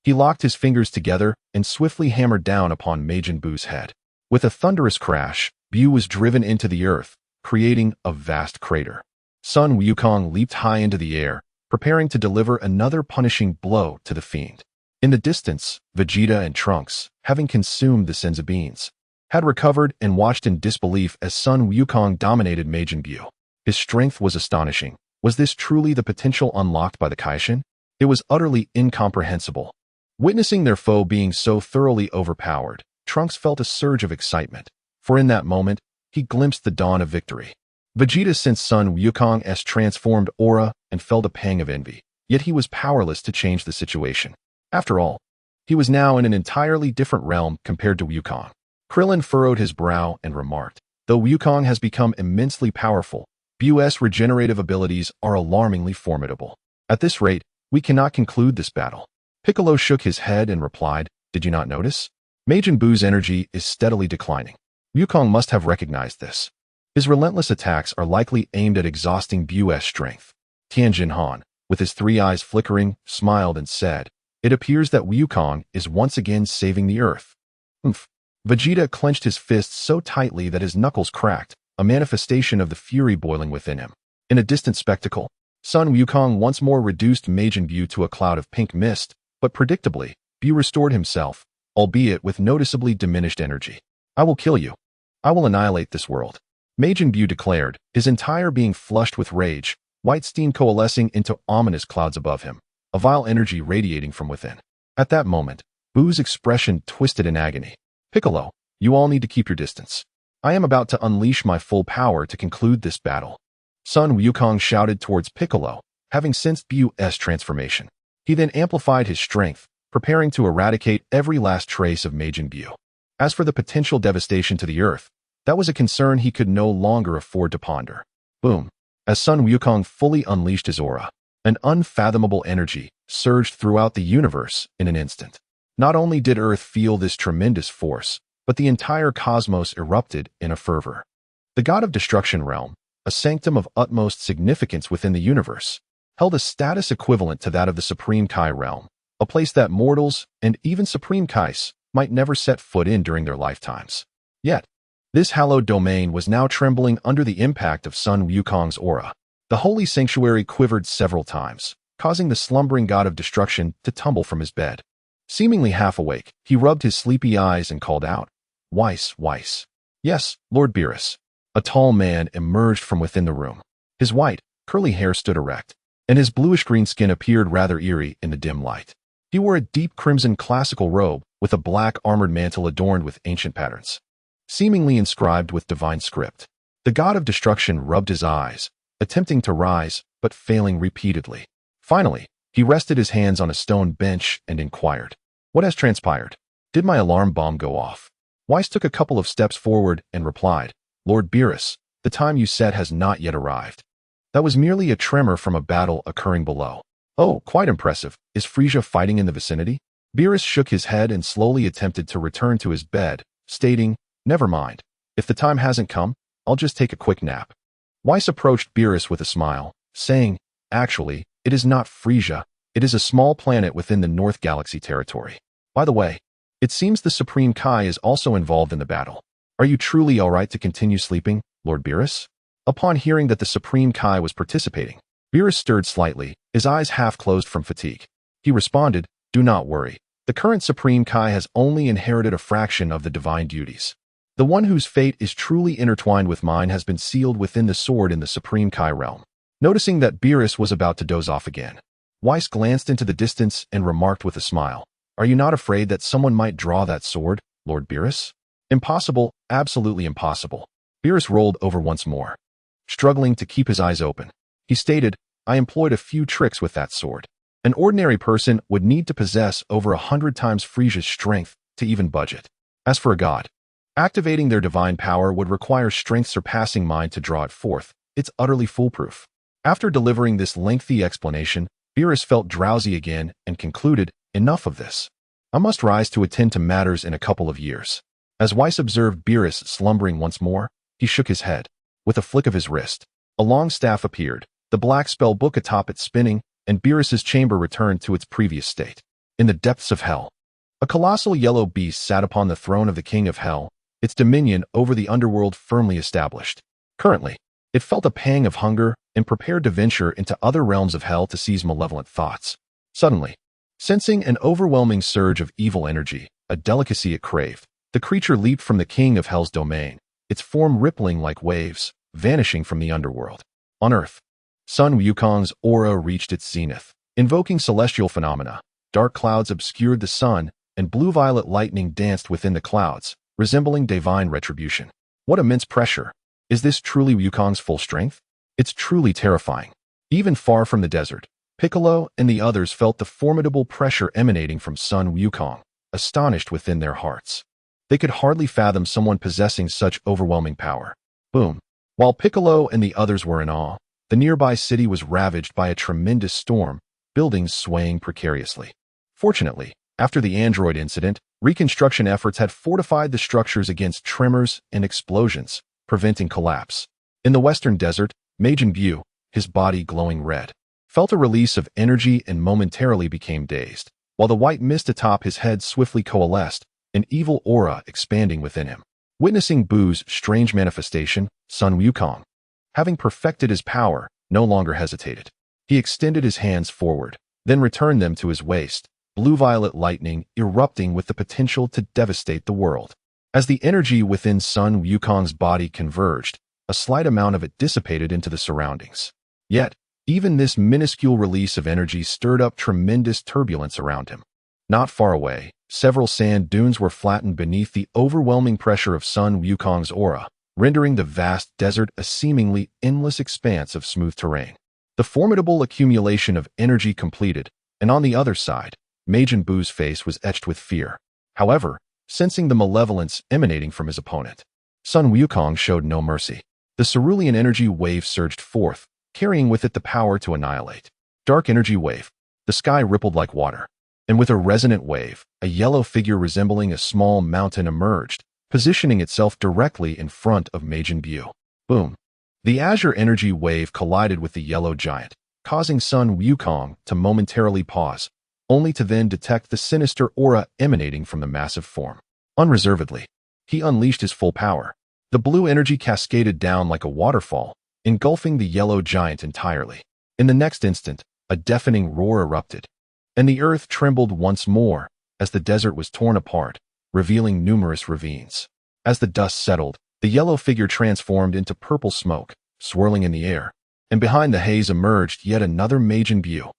He locked his fingers together and swiftly hammered down upon Majin Buu's head. With a thunderous crash, Buu was driven into the earth, creating a vast crater. Sun Wukong leaped high into the air, preparing to deliver another punishing blow to the fiend. In the distance, Vegeta and Trunks, having consumed the Senzu beans, had recovered and watched in disbelief as Sun Wukong dominated Majin Buu. His strength was astonishing. Was this truly the potential unlocked by the Kaishin? It was utterly incomprehensible. Witnessing their foe being so thoroughly overpowered, Trunks felt a surge of excitement, for in that moment, he glimpsed the dawn of victory. Vegeta sensed Sun Wukong's transformed aura and felt a pang of envy, yet he was powerless to change the situation. After all, He was now in an entirely different realm compared to Wukong. Krillin furrowed his brow and remarked, though Wukong has become immensely powerful, Bu's regenerative abilities are alarmingly formidable. At this rate, we cannot conclude this battle. Piccolo shook his head and replied, did you not notice? Majin Buu's energy is steadily declining. Wukong must have recognized this. His relentless attacks are likely aimed at exhausting Bu's strength. Tianjin Han, with his 3 eyes flickering, smiled and said, it appears that Wukong is once again saving the Earth. Humph. Vegeta clenched his fists so tightly that his knuckles cracked, a manifestation of the fury boiling within him. In a distant spectacle, Sun Wukong once more reduced Majin Buu to a cloud of pink mist, but predictably, Bu restored himself, albeit with noticeably diminished energy. I will kill you. I will annihilate this world. Majin Buu declared, his entire being flushed with rage, white steam coalescing into ominous clouds above him, a vile energy radiating from within. At that moment, Buu's expression twisted in agony. Piccolo, you all need to keep your distance. I am about to unleash my full power to conclude this battle. Sun Wukong shouted towards Piccolo, having sensed Bu's transformation. He then amplified his strength, preparing to eradicate every last trace of Majin Buu. As for the potential devastation to the Earth, that was a concern he could no longer afford to ponder. Boom. As Sun Wukong fully unleashed his aura, an unfathomable energy surged throughout the universe in an instant. Not only did Earth feel this tremendous force, but the entire cosmos erupted in a fervor. The God of Destruction realm, a sanctum of utmost significance within the universe, held a status equivalent to that of the Supreme Kai realm, a place that mortals and even Supreme Kais might never set foot in during their lifetimes. Yet, this hallowed domain was now trembling under the impact of Sun Wukong's aura. The holy sanctuary quivered several times, causing the slumbering God of Destruction to tumble from his bed. Seemingly half awake, he rubbed his sleepy eyes and called out, Weiss, Weiss. Yes, Lord Beerus. A tall man emerged from within the room. His white, curly hair stood erect, and his bluish-green skin appeared rather eerie in the dim light. He wore a deep crimson classical robe with a black armored mantle adorned with ancient patterns, seemingly inscribed with divine script. The God of Destruction rubbed his eyes, attempting to rise, but failing repeatedly. Finally, he rested his hands on a stone bench and inquired, what has transpired? Did my alarm bomb go off? Weiss took a couple of steps forward and replied, Lord Beerus, the time you set has not yet arrived. That was merely a tremor from a battle occurring below. Oh, quite impressive. Is Frisia fighting in the vicinity? Beerus shook his head and slowly attempted to return to his bed, stating, never mind. If the time hasn't come, I'll just take a quick nap. Weiss approached Beerus with a smile, saying, actually, it is not Frisia. It is a small planet within the North Galaxy territory. By the way, it seems the Supreme Kai is also involved in the battle. Are you truly all right to continue sleeping, Lord Beerus? Upon hearing that the Supreme Kai was participating, Beerus stirred slightly, his eyes half closed from fatigue. He responded, do not worry. The current Supreme Kai has only inherited a fraction of the divine duties. The one whose fate is truly intertwined with mine has been sealed within the sword in the Supreme Kai realm. Noticing that Beerus was about to doze off again, Weiss glanced into the distance and remarked with a smile, are you not afraid that someone might draw that sword, Lord Beerus? Impossible, absolutely impossible. Beerus rolled over once more, struggling to keep his eyes open. He stated, I employed a few tricks with that sword. An ordinary person would need to possess over 100 times Frisia's strength to even budge it. As for a god, activating their divine power would require strength surpassing mine to draw it forth. It's utterly foolproof. After delivering this lengthy explanation, Beerus felt drowsy again and concluded, enough of this. I must rise to attend to matters in a couple of years. As Weiss observed Beerus slumbering once more, he shook his head. With a flick of his wrist, a long staff appeared, the black spell book atop it spinning, and Beerus's chamber returned to its previous state. In the depths of hell, a colossal yellow beast sat upon the throne of the King of Hell, its dominion over the underworld firmly established. Currently, it felt a pang of hunger and prepared to venture into other realms of hell to seize malevolent thoughts. Suddenly, sensing an overwhelming surge of evil energy, a delicacy it craved, the creature leaped from the King of Hell's domain, its form rippling like waves, vanishing from the underworld. On Earth, Sun Wukong's aura reached its zenith, invoking celestial phenomena. Dark clouds obscured the sun, and blue-violet lightning danced within the clouds, resembling divine retribution. What immense pressure! Is this truly Wukong's full strength? It's truly terrifying. Even far from the desert, Piccolo and the others felt the formidable pressure emanating from Sun Wukong, astonished within their hearts. They could hardly fathom someone possessing such overwhelming power. Boom. While Piccolo and the others were in awe, the nearby city was ravaged by a tremendous storm, buildings swaying precariously. Fortunately, after the android incident, reconstruction efforts had fortified the structures against tremors and explosions, preventing collapse. In the western desert, Majin Buu, his body glowing red, felt a release of energy and momentarily became dazed, while the white mist atop his head swiftly coalesced, an evil aura expanding within him. Witnessing Buu's strange manifestation, Sun Wukong, having perfected his power, no longer hesitated. He extended his hands forward, then returned them to his waist, blue-violet lightning erupting with the potential to devastate the world. As the energy within Sun Wukong's body converged, a slight amount of it dissipated into the surroundings. Yet, even this minuscule release of energy stirred up tremendous turbulence around him. Not far away, several sand dunes were flattened beneath the overwhelming pressure of Sun Wukong's aura, rendering the vast desert a seemingly endless expanse of smooth terrain. The formidable accumulation of energy completed, and on the other side, Majin Buu's face was etched with fear. However, sensing the malevolence emanating from his opponent, Sun Wukong showed no mercy. The cerulean energy wave surged forth, carrying with it the power to annihilate. Dark energy wave. The sky rippled like water, and with a resonant wave, a yellow figure resembling a small mountain emerged, positioning itself directly in front of Majin Buu. Boom. The azure energy wave collided with the yellow giant, causing Sun Wukong to momentarily pause, only to then detect the sinister aura emanating from the massive form. Unreservedly, he unleashed his full power. The blue energy cascaded down like a waterfall, engulfing the yellow giant entirely. In the next instant, a deafening roar erupted, and the earth trembled once more as the desert was torn apart, revealing numerous ravines. As the dust settled, the yellow figure transformed into purple smoke, swirling in the air, and behind the haze emerged yet another Majin Buu,